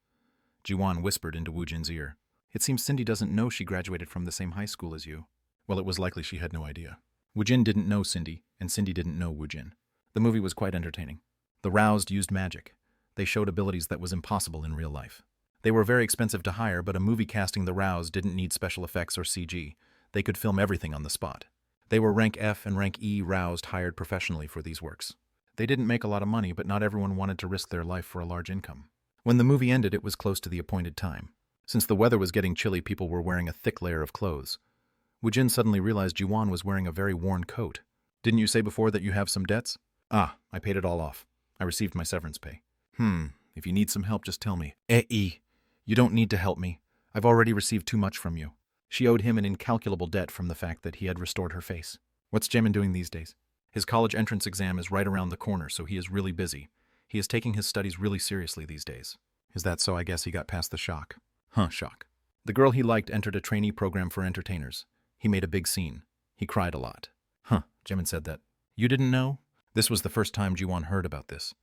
Jiwon whispered into Woojin's ear. It seems Cindy doesn't know she graduated from the same high school as you. Well, it was likely she had no idea. Woojin didn't know Cindy, and Cindy didn't know Woojin. The movie was quite entertaining. The Roused used magic. They showed abilities that was impossible in real life. They were very expensive to hire, but a movie casting The Roused didn't need special effects or CG. They could film everything on the spot. They were rank F and rank E roused hired professionally for these works. They didn't make a lot of money, but not everyone wanted to risk their life for a large income. When the movie ended, it was close to the appointed time. Since the weather was getting chilly, people were wearing a thick layer of clothes. Woojin suddenly realized Jiwan was wearing a very worn coat. Didn't you say before that you have some debts? Ah, I paid it all off. I received my severance pay. If you need some help, just tell me. You don't need to help me. I've already received too much from you. She owed him an incalculable debt from the fact that he had restored her face. What's Jamin doing these days? His college entrance exam is right around the corner, so he is really busy. He is taking his studies really seriously these days. Is that so? I guess he got past the shock. Shock. The girl he liked entered a trainee program for entertainers. He made a big scene. He cried a lot. Jimin said that. You didn't know? This was the first time Jiwon heard about this.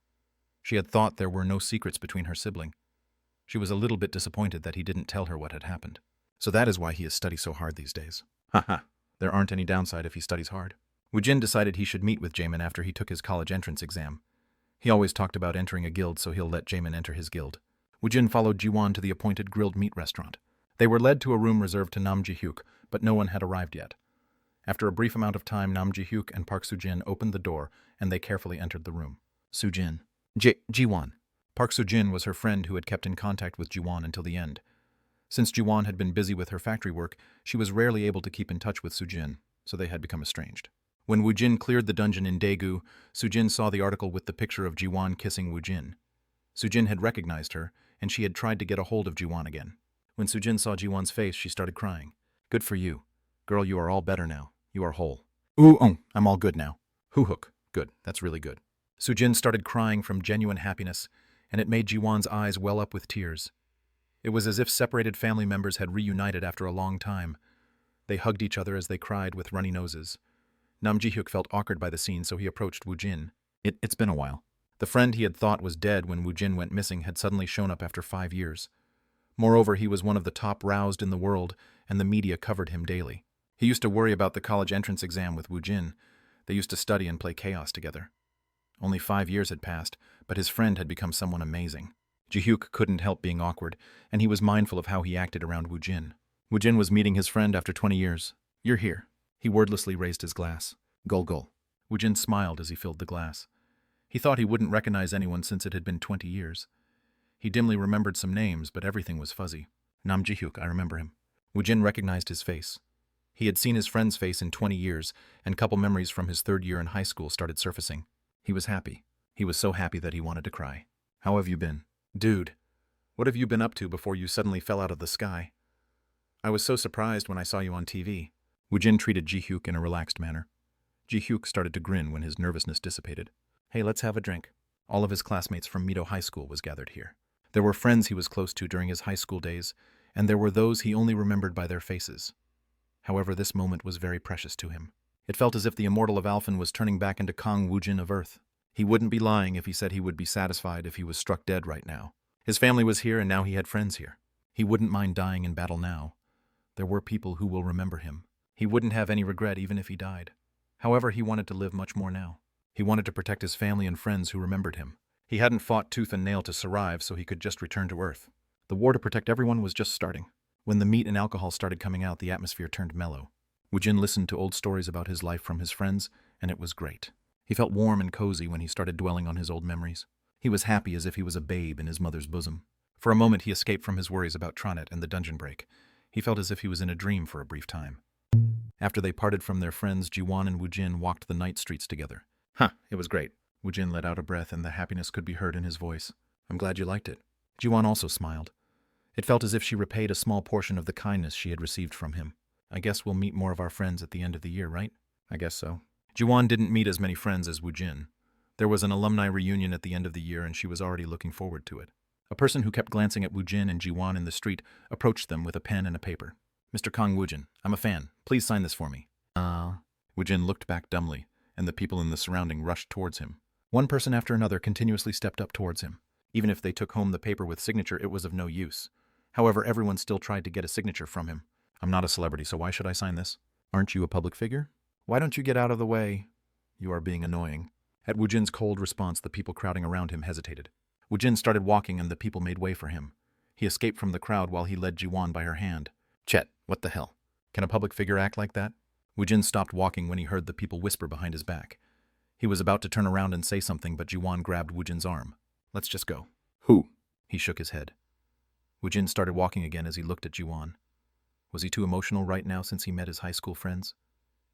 She had thought there were no secrets between her sibling. She was a little bit disappointed that he didn't tell her what had happened. So that is why he is studying so hard these days. There aren't any downside if he studies hard. Woojin decided he should meet with Jamin after he took his college entrance exam. He always talked about entering a guild, so he'll let Jamin enter his guild. Woojin followed Jiwon to the appointed grilled meat restaurant. They were led to a room reserved to Nam Ji-hyuk, but no one had arrived yet. After a brief amount of time, Nam Ji-hyuk and Park Soo-jin opened the door, and they carefully entered the room. Soo-jin. Jiwon. Park Soo-jin was her friend who had kept in contact with Jiwon until the end. Since Jiwon had been busy with her factory work, she was rarely able to keep in touch with Soo-jin, so they had become estranged. When Woojin cleared the dungeon in Daegu, Soo-jin saw the article with the picture of Jiwon kissing Woojin. Soo-jin had recognized her, and she had tried to get a hold of Jiwon again. When Soo-jin saw Jiwon's face, she started crying. Good for you. Girl, you are all better now. You are whole. I'm all good now. Hoo-hook. Good. That's really good. Soo-jin started crying from genuine happiness, and it made Jiwon's eyes well up with tears. It was as if separated family members had reunited after a long time. They hugged each other as they cried with runny noses. Nam Ji-hyuk felt awkward by the scene, so he approached Woojin. It's been a while. The friend he had thought was dead when Woojin went missing had suddenly shown up after 5 years. Moreover, he was one of the top roused in the world, and the media covered him daily. He used to worry about the college entrance exam with Woojin. They used to study and play chaos together. Only 5 years had passed, but his friend had become someone amazing. Ji-hyuk couldn't help being awkward, and he was mindful of how he acted around Woojin. Woojin was meeting his friend after 20 years. You're here. He wordlessly raised his glass. Gul. Woojin smiled as he filled the glass. He thought he wouldn't recognize anyone since it had been 20 years. He dimly remembered some names, but everything was fuzzy. Nam Ji-hyuk, I remember him. Woojin recognized his face. He had seen his friend's face in 20 years, and couple memories from his 3rd year in high school started surfacing. He was happy. He was so happy that he wanted to cry. How have you been? Dude, what have you been up to before you suddenly fell out of the sky? I was so surprised when I saw you on TV. Woojin treated Ji-hyuk in a relaxed manner. Ji-hyuk started to grin when his nervousness dissipated. Hey, let's have a drink. All of his classmates from Mito High School was gathered here. There were friends he was close to during his high school days, and there were those he only remembered by their faces. However, this moment was very precious to him. It felt as if the immortal of Alphen was turning back into Kang Woojin of Earth. He wouldn't be lying if he said he would be satisfied if he was struck dead right now. His family was here, and now he had friends here. He wouldn't mind dying in battle now. There were people who will remember him. He wouldn't have any regret even if he died. However, he wanted to live much more now. He wanted to protect his family and friends who remembered him. He hadn't fought tooth and nail to survive, so he could just return to Earth. The war to protect everyone was just starting. When the meat and alcohol started coming out, the atmosphere turned mellow. Woojin listened to old stories about his life from his friends, and it was great. He felt warm and cozy when he started dwelling on his old memories. He was happy as if he was a babe in his mother's bosom. For a moment, he escaped from his worries about Tronet and the dungeon break. He felt as if he was in a dream for a brief time. After they parted from their friends, Jiwon and Woojin walked the night streets together. It was great. Woojin let out a breath, and the happiness could be heard in his voice. I'm glad you liked it. Jiwon also smiled. It felt as if she repaid a small portion of the kindness she had received from him. I guess we'll meet more of our friends at the end of the year, right? I guess so. Jiwon didn't meet as many friends as Woojin. There was an alumni reunion at the end of the year, and she was already looking forward to it. A person who kept glancing at Woojin and Jiwon in the street approached them with a pen and a paper. Mr. Kang Woojin, I'm a fan. Please sign this for me. Woojin looked back dumbly, and the people in the surrounding rushed towards him. One person after another continuously stepped up towards him. Even if they took home the paper with signature, it was of no use. However, everyone still tried to get a signature from him. I'm not a celebrity, so why should I sign this? Aren't you a public figure? Why don't you get out of the way? You are being annoying. At Woojin's cold response, the people crowding around him hesitated. Woojin started walking, and the people made way for him. He escaped from the crowd while he led Jiwon by her hand. Chet, what the hell? Can a public figure act like that? Woojin stopped walking when he heard the people whisper behind his back. He was about to turn around and say something, but Jiwan grabbed Woojin's arm. Let's just go. Who? He shook his head. Woojin started walking again as he looked at Jiwan. Was he too emotional right now since he met his high school friends?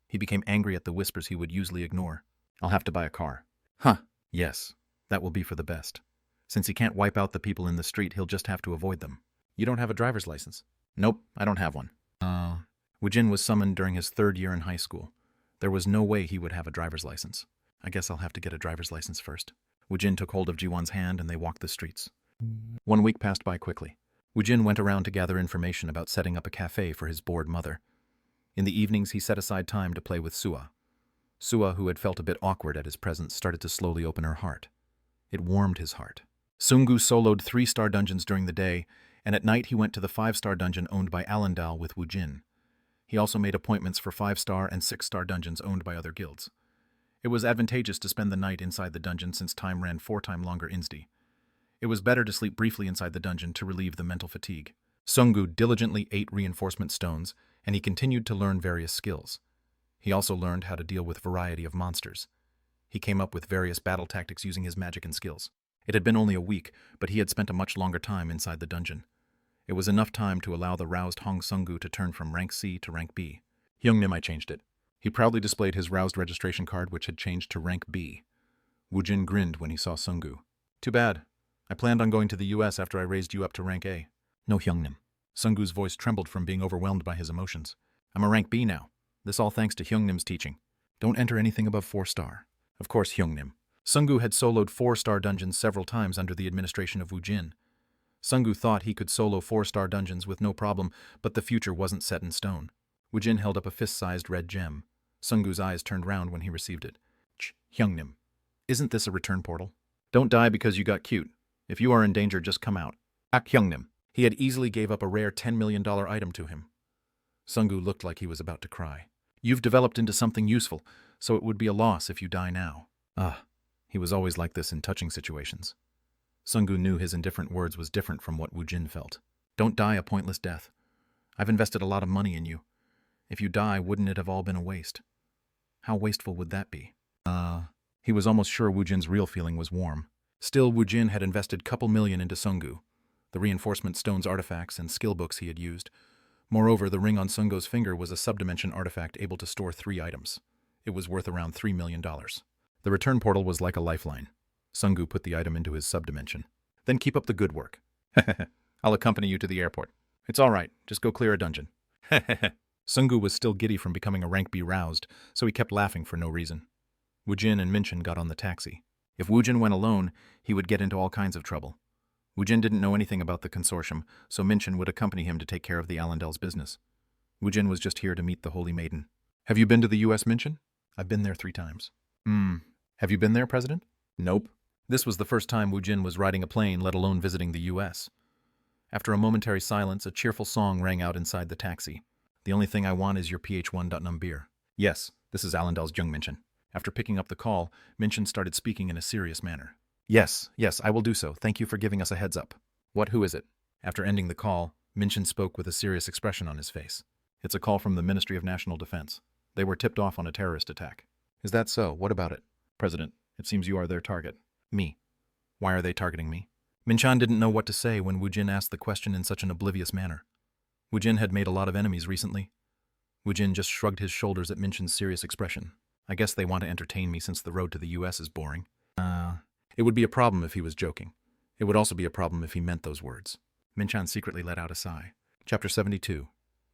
He became angry at the whispers he would usually ignore. I'll have to buy a car. Huh. Yes, that will be for the best. Since he can't wipe out the people in the street, he'll just have to avoid them. You don't have a driver's license? Nope, I don't have one. Woojin was summoned during his 3rd year in high school. There was no way he would have a driver's license. I guess I'll have to get a driver's license first. Woojin took hold of Jiwan's hand and they walked the streets. 1 week passed by quickly. Woojin went around to gather information about setting up a cafe for his bored mother. In the evenings, he set aside time to play with Sua. Sua, who had felt a bit awkward at his presence, started to slowly open her heart. It warmed his heart. Sungu soloed 3-star dungeons during the day, and at night he went to the 5-star dungeon owned by Allendal with Woojin. He also made appointments for 5-star and 6-star dungeons owned by other guilds. It was advantageous to spend the night inside the dungeon since time ran 4 times longer insdi. It was better to sleep briefly inside the dungeon to relieve the mental fatigue. Sungu diligently ate reinforcement stones, and he continued to learn various skills. He also learned how to deal with a variety of monsters. He came up with various battle tactics using his magic and skills. It had been only a week, but he had spent a much longer time inside the dungeon. It was enough time to allow the roused Hong Sungu to turn from rank C to rank B. Hyungnim, I changed it. He proudly displayed his roused registration card, which had changed to rank B. Woojin grinned when he saw Sungu. Too bad. I planned on going to the US after I raised you up to rank A. No, Hyungnim. Sungu's voice trembled from being overwhelmed by his emotions. I'm a rank B now. This all thanks to Hyungnim's teaching. Don't enter anything above 4-star. Of course, Hyungnim. Sungu had soloed 4-star dungeons several times under the administration of Woojin. Sungu thought he could solo 4-star dungeons with no problem, but the future wasn't set in stone. Woojin held up a fist-sized red gem. Sungu's eyes turned round when he received it. Hyungnim. Isn't this a return portal? Don't die because you got cute. If you are in danger, just come out. Ak Hyungnim. He had easily gave up a rare $10 million item to him. Sungu looked like he was about to cry. You've developed into something useful, so it would be a loss if you die now. He was always like this in touching situations. Sungu knew his indifferent words was different from what Woojin felt. Don't die a pointless death. I've invested a lot of money in you. If you die, wouldn't it have all been a waste? How wasteful would that be? He was almost sure Woojin's real feeling was warm. Still, Woojin had invested couple million into Sungu, the reinforcement stones artifacts and skill books he had used. Moreover, the ring on Sungu's finger was a subdimension artifact able to store 3 items. It was worth around $3 million. The return portal was like a lifeline. Sungu put the item into his subdimension. Then keep up the good work. I'll accompany you to the airport. It's all right, just go clear a dungeon. Sungu was still giddy from becoming a rank B roused, so he kept laughing for no reason. Woojin and Minchin got on the taxi. If Woojin went alone, he would get into all kinds of trouble. Woojin didn't know anything about the consortium, so Minchin would accompany him to take care of the Allendale's business. Woojin was just here to meet the Holy Maiden. Have you been to the U.S., Minchin? I've been there 3 times. Have you been there, President? Nope. This was the first time Woojin was riding a plane, let alone visiting the U.S. After a momentary silence, a cheerful song rang out inside the taxi. The only thing I want is your PH1.num beer. Yes, this is Allendale's Jung Minchin. After picking up the call, Minchin started speaking in a serious manner. Yes, I will do so. Thank you for giving us a heads up. Who is it? After ending the call, Minchin spoke with a serious expression on his face. It's a call from the Ministry of National Defense. They were tipped off on a terrorist attack. Is that so? What about it? President, it seems you are their target. Me. Why are they targeting me? Minchan didn't know what to say when Woojin asked the question in such an oblivious manner. Woojin had made a lot of enemies recently. Woojin just shrugged his shoulders at Minchin's serious expression. I guess they want to entertain me since the road to the U.S. is boring. It would be a problem if he was joking. It would also be a problem if he meant those words. Minchan secretly let out a sigh. Chapter 72.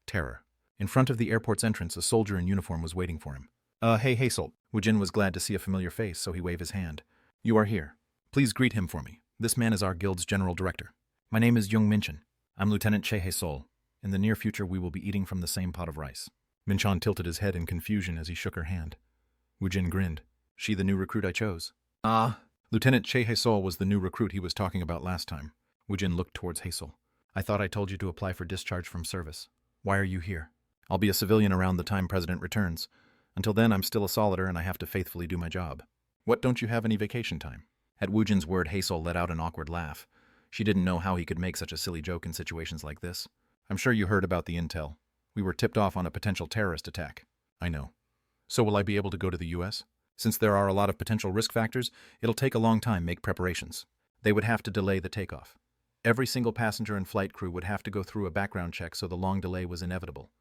Terror. In front of the airport's entrance, a soldier in uniform was waiting for him. Hey, Solt. Woojin was glad to see a familiar face, so he waved his hand. You are here. Please greet him for me. This man is our guild's general director. My name is Jung Minchin. I'm Lieutenant Chehe Sol. In the near future, we will be eating from the same pot of rice. Minchan tilted his head in confusion as he shook her hand. Woojin grinned. She the new recruit I chose? Lieutenant Chehe Sol was the new recruit he was talking about last time. Woojin looked towards Hazel. I thought I told you to apply for discharge from service. Why are you here? I'll be a civilian around the time President returns. Until then, I'm still a solider and I have to faithfully do my job. What, don't you have any vacation time? At Woojin's word, Hazel let out an awkward laugh. She didn't know how he could make such a silly joke in situations like this. I'm sure you heard about the intel. We were tipped off on a potential terrorist attack. I know. So will I be able to go to the US? Since there are a lot of potential risk factors, it'll take a long time make preparations. They would have to delay the takeoff. Every single passenger and flight crew would have to go through a background check, so the long delay was inevitable.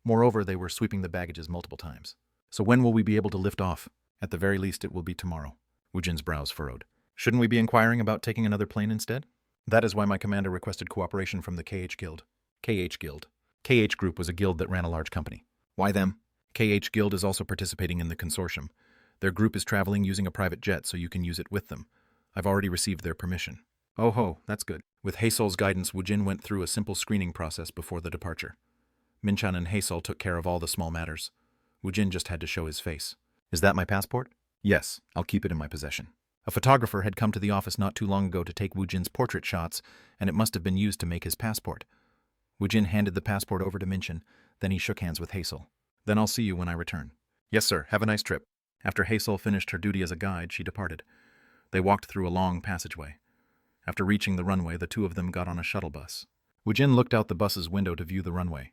Moreover, they were sweeping the baggages multiple times. So when will we be able to lift off? At the very least, it will be tomorrow. Woojin's brows furrowed. Shouldn't we be inquiring about taking another plane instead? That is why my commander requested cooperation from the KH Guild. KH Guild. KH Group was a guild that ran a large company. Why them? KH Guild is also participating in the consortium. Their group is traveling using a private jet, so you can use it with them. I've already received their permission. Oh ho, that's good. With Haesol's guidance, Woojin went through a simple screening process before the departure. Minchan and Haesol took care of all the small matters. Woojin just had to show his face. Is that my passport? Yes, I'll keep it in my possession. A photographer had come to the office not too long ago to take Woojin's portrait shots, and it must have been used to make his passport. Woojin handed the passport over to Minchan, then he shook hands with Haesol. Then I'll see you when I return. Yes, sir. Have a nice trip. After Haesol finished her duty as a guide, she departed. They walked through a long passageway. After reaching the runway, the two of them got on a shuttle bus. Woojin looked out the bus's window to view the runway.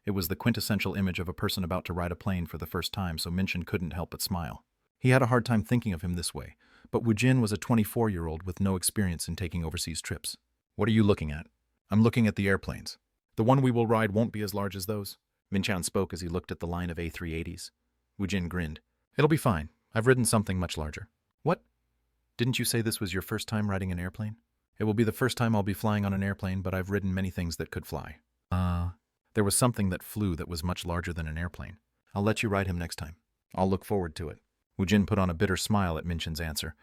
It was the quintessential image of a person about to ride a plane for the first time, so Minchan couldn't help but smile. He had a hard time thinking of him this way, but Woojin was a 24-year-old with no experience in taking overseas trips. What are you looking at? I'm looking at the airplanes. The one we will ride won't be as large as those. Minchan spoke as he looked at the line of A380s. Woojin grinned. It'll be fine. I've ridden something much larger. What? Didn't you say this was your first time riding an airplane? It will be the first time I'll be flying on an airplane, but I've ridden many things that could fly. There was something that flew that was much larger than an airplane. I'll let you ride him next time. I'll look forward to it. Woojin put on a bitter smile at Minchan's answer.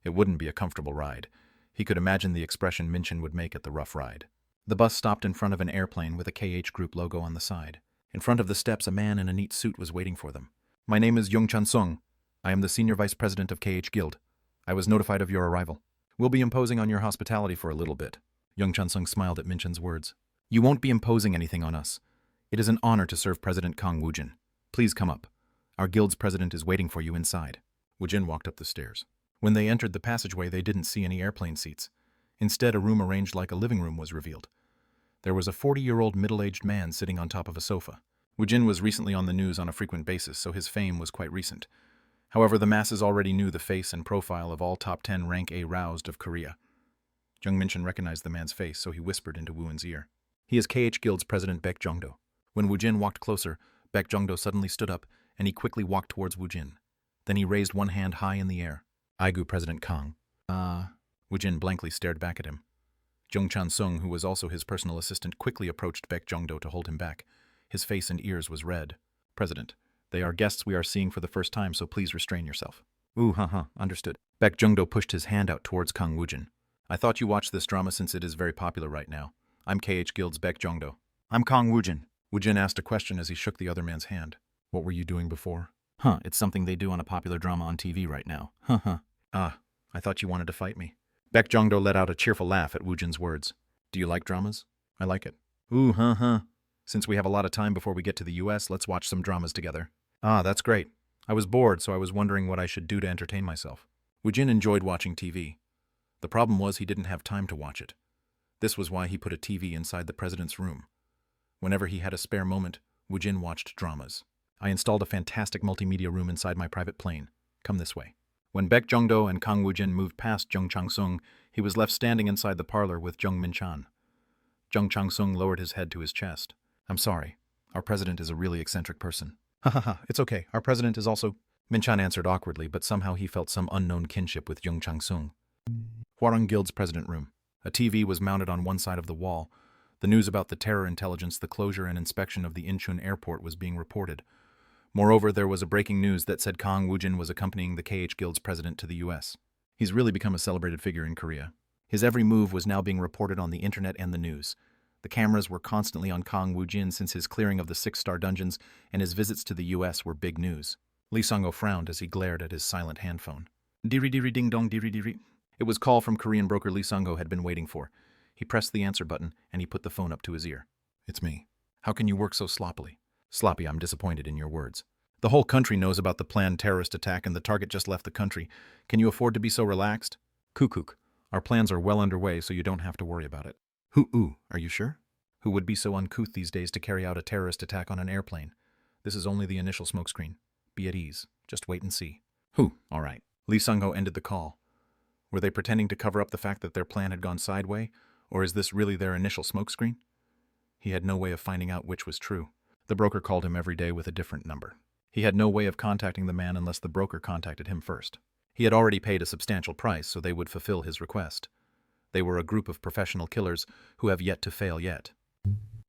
It wouldn't be a comfortable ride. He could imagine the expression Minchan would make at the rough ride. The bus stopped in front of an airplane with a KH Group logo on the side. In front of the steps, a man in a neat suit was waiting for them. My name is Yongchan Sung. I am the Senior Vice President of KH Guild. I was notified of your arrival. We'll be imposing on your hospitality for a little bit. Yongchan Sung smiled at Minchan's words. You won't be imposing anything on us. It is an honor to serve President Kang Woojin. Please come up. Our guild's president is waiting for you inside. Woojin walked up the stairs. When they entered the passageway, they didn't see any airplane seats. Instead, a room arranged like a living room was revealed. There was a 40-year-old middle-aged man sitting on top of a sofa. Woojin was recently on the news on a frequent basis, so his fame was quite recent. However, the masses already knew the face and profile of all top 10 rank A roused of Korea. Jung Minchan recognized the man's face, so he whispered into Woojin's ear. He is KH Guild's President Baek Jongdo. When Woojin walked closer, Baek Jongdo suddenly stood up, and he quickly walked towards Woojin. Then he raised one hand high in the air. Aigu President Kang. Woojin blankly stared back at him. Jongchan Sung, who was also his personal assistant, quickly approached Baek Jongdo to hold him back. His face and ears was red. President, they are guests we are seeing for the first time, so please restrain yourself. Understood. Baek Jongdo pushed his hand out towards Kang Woojin. I thought you watched this drama since it is very popular right now. I'm KH Guild's Baek Jongdo. I'm Kang Woojin. Woojin asked a question as he shook the other man's hand. What were you doing before? It's something they do on a popular drama on TV right now. I thought you wanted to fight me. Baek Jongdo let out a cheerful laugh at Woojin's words. Do you like dramas? I like it. Since we have a lot of time before we get to the US, let's watch some dramas together. That's great. I was bored, so I was wondering what I should do to entertain myself. Woojin enjoyed watching TV. The problem was he didn't have time to watch it. This was why he put a TV inside the president's room. Whenever he had a spare moment, Woojin watched dramas. I installed a fantastic multimedia room inside my private plane. Come this way. When Baek Jongdo and Kang Woojin moved past Jung Chang-sung, he was left standing inside the parlor with Jung Minchan. Jung Chang-sung lowered his head to his chest. I'm sorry. Our president is a really eccentric person. It's okay. Our president is also... Minchan answered awkwardly, but somehow he felt some unknown kinship with Jung Chang-sung. Hwarang Guild's president room. A TV was mounted on one side of the wall. The news about the terror intelligence, the closure and inspection of the Incheon airport was being reported. Moreover, there was a breaking news that said Kang Woojin was accompanying the KH Guild's president to the US. He's really become a celebrated figure in Korea. His every move was now being reported on the internet and the news. The cameras were constantly on Kang Woojin since his clearing of the 6-star dungeons, and his visits to the US were big news. Lee Sung-ho frowned as he glared at his silent handphone. Diri ding dong diri. It was call from Korean broker Lee Sung-ho had been waiting for. He pressed the answer button, and he put the phone up to his ear. It's me. How can you work so sloppily? Sloppy, I'm disappointed in your words. The whole country knows about the planned terrorist attack and the target just left the country. Can you afford to be so relaxed? Kukuk. Our plans are well underway, so you don't have to worry about it. Are you sure? Who would be so uncouth these days to carry out a terrorist attack on an airplane? This is only the initial smokescreen. Be at ease. Just wait and see. All right. Lee Sung-ho ended the call. Were they pretending to cover up the fact that their plan had gone sideways, or is this really their initial smokescreen? He had no way of finding out which was true. The broker called him every day with a different number. He had no way of contacting the man unless the broker contacted him first. He had already paid a substantial price, so they would fulfill his request. They were a group of professional killers who have yet to fail yet.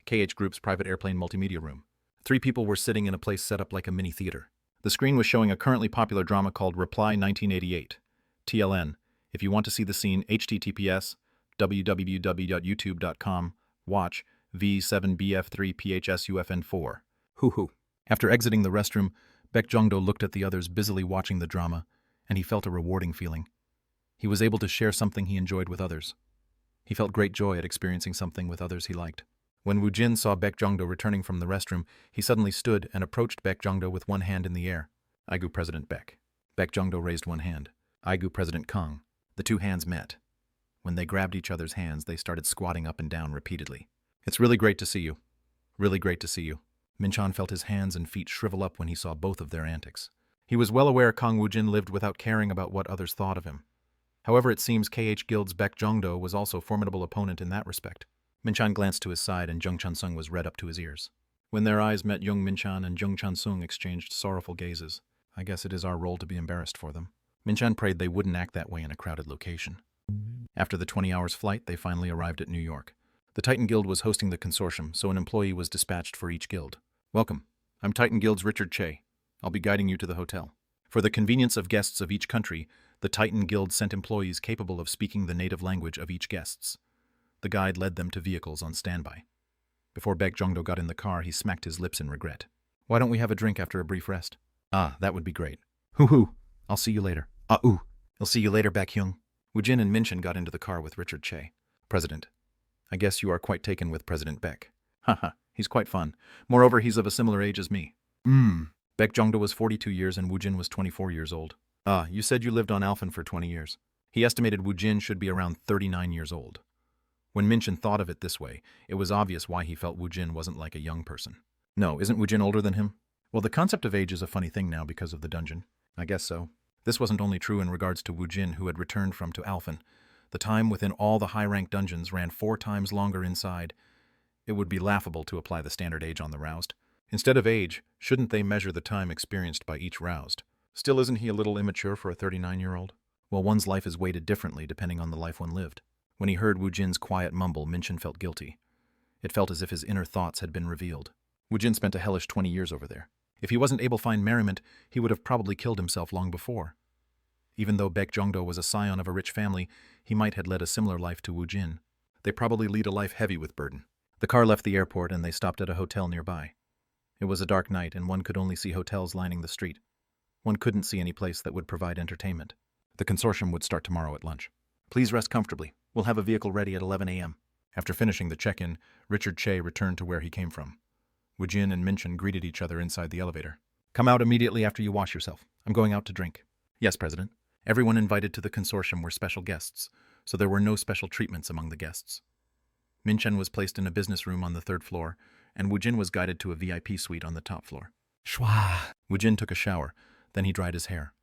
KH Group's private airplane multimedia room. 3 people were sitting in a place set up like a mini theater. The screen was showing a currently popular drama called Reply 1988. TLN. If you want to see the scene, https www.youtube.com. Watch V7BF3PHSUFN4. After exiting the restroom, Baek Jong-do looked at the others busily watching the drama, and he felt a rewarding feeling. He was able to share something he enjoyed with others. He felt great joy at experiencing something with others he liked. When Woojin saw Baek Jong-do returning from the restroom, he suddenly stood and approached Baek Jong-do with one hand in the air. Aigu President Baek. Baek Jong-do raised one hand. Aigu President Kang. The 2 hands met. When they grabbed each other's hands, they started squatting up and down repeatedly. It's really great to see you. Really great to see you. Min-chan felt his hands and feet shrivel up when he saw both of their antics. He was well aware Kang Woojin lived without caring about what others thought of him. However, it seems KH Guild's Baek Jong-do was also a formidable opponent in that respect. Min-chan glanced to his side and Jung Chan-sung was red up to his ears. When their eyes met, Young Min-chan and Jung Chan-sung exchanged sorrowful gazes. I guess it is our role to be embarrassed for them. Min-chan prayed they wouldn't act that way in a crowded location. After the 20 hours flight, they finally arrived at New York. The Titan Guild was hosting the consortium, so an employee was dispatched for each guild. Welcome. I'm Titan Guild's Richard Che. I'll be guiding you to the hotel. For the convenience of guests of each country, the Titan Guild sent employees capable of speaking the native language of each guests. The guide led them to vehicles on standby. Before Baek Jong-do got in the car, he smacked his lips in regret. Why don't we have a drink after a brief rest? That would be great. I'll see you later. I'll see you later, Baek Hyung. Woojin and Min-chan got into the car with Richard Che. President, I guess you are quite taken with President Baek. He's quite fun. Moreover, he's of a similar age as me. Baek Jong-do was 42 years and Woojin was 24 years old. You said you lived on Alphen for 20 years. He estimated Woojin should be around 39 years old. When Min-chan thought of it this way, it was obvious why he felt Woojin wasn't like a young person. No, isn't Woojin older than him? Well, the concept of age is a funny thing now because of the dungeon. I guess so. This wasn't only true in regards to Woojin, who had returned from to Alphen. The time within all the high-ranked dungeons ran 4 times longer inside. It would be laughable to apply the standard age on the roused. Instead of age, shouldn't they measure the time experienced by each roused? Still, isn't he a little immature for a 39-year-old? Well, one's life is weighted differently depending on the life one lived. When he heard Woojin's quiet mumble, Min-chan felt guilty. It felt as if his inner thoughts had been revealed. Woojin spent a hellish 20 years over there. If he wasn't able to find merriment, he would have probably killed himself long before. Even though Baek Jong-do was a scion of a rich family, he might have led a similar life to Woojin. They probably lead a life heavy with burden. The car left the airport and they stopped at a hotel nearby. It was a dark night and one could only see hotels lining the street. One couldn't see any place that would provide entertainment. The consortium would start tomorrow at lunch. Please rest comfortably. We'll have a vehicle ready at 11 a.m. After finishing the check-in, Richard Che returned to where he came from. Woojin and Min-chan greeted each other inside the elevator. Come out immediately after you wash yourself. I'm going out to drink. Yes, President. Everyone invited to the consortium were special guests, so there were no special treatments among the guests. Min-chan was placed in a business room on the 3rd floor, and Woojin was guided to a VIP suite on the top floor. Shwa! Woojin took a shower, then he dried his hair.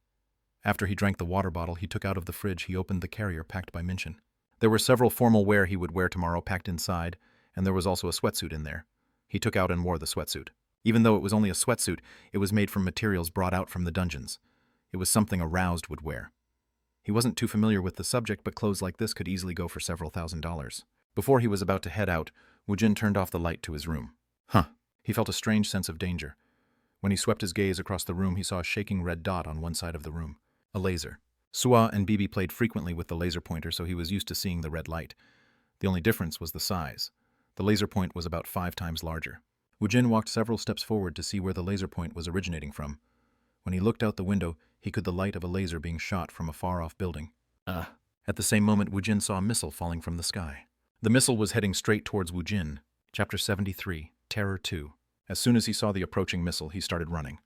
After he drank the water bottle he took out of the fridge, he opened the carrier packed by Min-chan. There were several formal wear he would wear tomorrow packed inside, and there was also a sweatsuit in there. He took out and wore the sweatsuit. Even though it was only a sweatsuit, it was made from materials brought out from the dungeons. It was something a roused would wear. He wasn't too familiar with the subject, but clothes like this could easily go for several $1,000s. Before he was about to head out, Woojin turned off the light to his room. He felt a strange sense of danger. When he swept his gaze across the room, he saw a shaking red dot on one side of the room. A laser. Sua and Bibi played frequently with the laser pointer, so he was used to seeing the red light. The only difference was the size. The laser point was about 5 times larger. Woojin walked several steps forward to see where the laser point was originating from. When he looked out the window, he could the light of a laser being shot from a far-off building. At the same moment, Woojin saw a missile falling from the sky. The missile was heading straight towards Woojin. Chapter 73, Terror 2. As soon as he saw the approaching missile, he started running.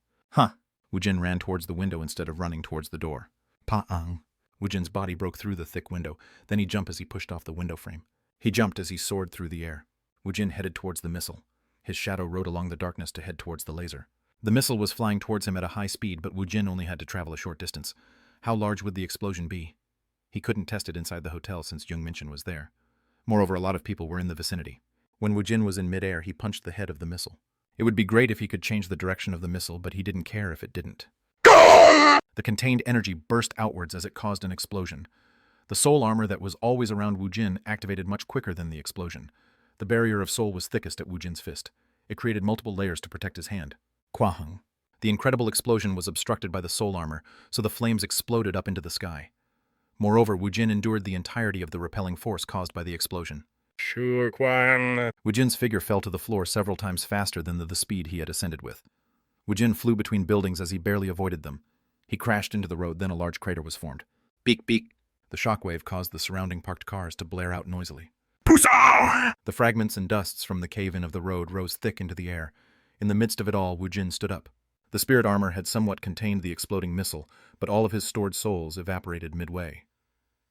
Woojin ran towards the window instead of running towards the door. Pa-ang. Woojin's body broke through the thick window. Then he jumped as he pushed off the window frame. He jumped as he soared through the air. Woojin headed towards the missile. His shadow rode along the darkness to head towards the laser. The missile was flying towards him at a high speed, but Woojin only had to travel a short distance. How large would the explosion be? He couldn't test it inside the hotel since Jung Minchin was there. Moreover, a lot of people were in the vicinity. When Woojin was in midair, he punched the head of the missile. It would be great if he could change the direction of the missile, but he didn't care if it didn't. The contained energy burst outwards as it caused an explosion. The soul armor that was always around Woojin activated much quicker than the explosion. The barrier of soul was thickest at Woojin's fist. It created multiple layers to protect his hand. Kwahung. The incredible explosion was obstructed by the soul armor, so the flames exploded up into the sky. Moreover, Woojin endured the entirety of the repelling force caused by the explosion. Sure, Quan. Woojin's figure fell to the floor several times faster than the speed he had ascended with. Woojin flew between buildings as he barely avoided them. He crashed into the road, then a large crater was formed. Beak, beak. The shockwave caused the surrounding parked cars to blare out noisily. Pusa! The fragments and dusts from the cave-in of the road rose thick into the air. In the midst of it all, Woojin stood up. The spirit armor had somewhat contained the exploding missile, but all of his stored souls evaporated midway.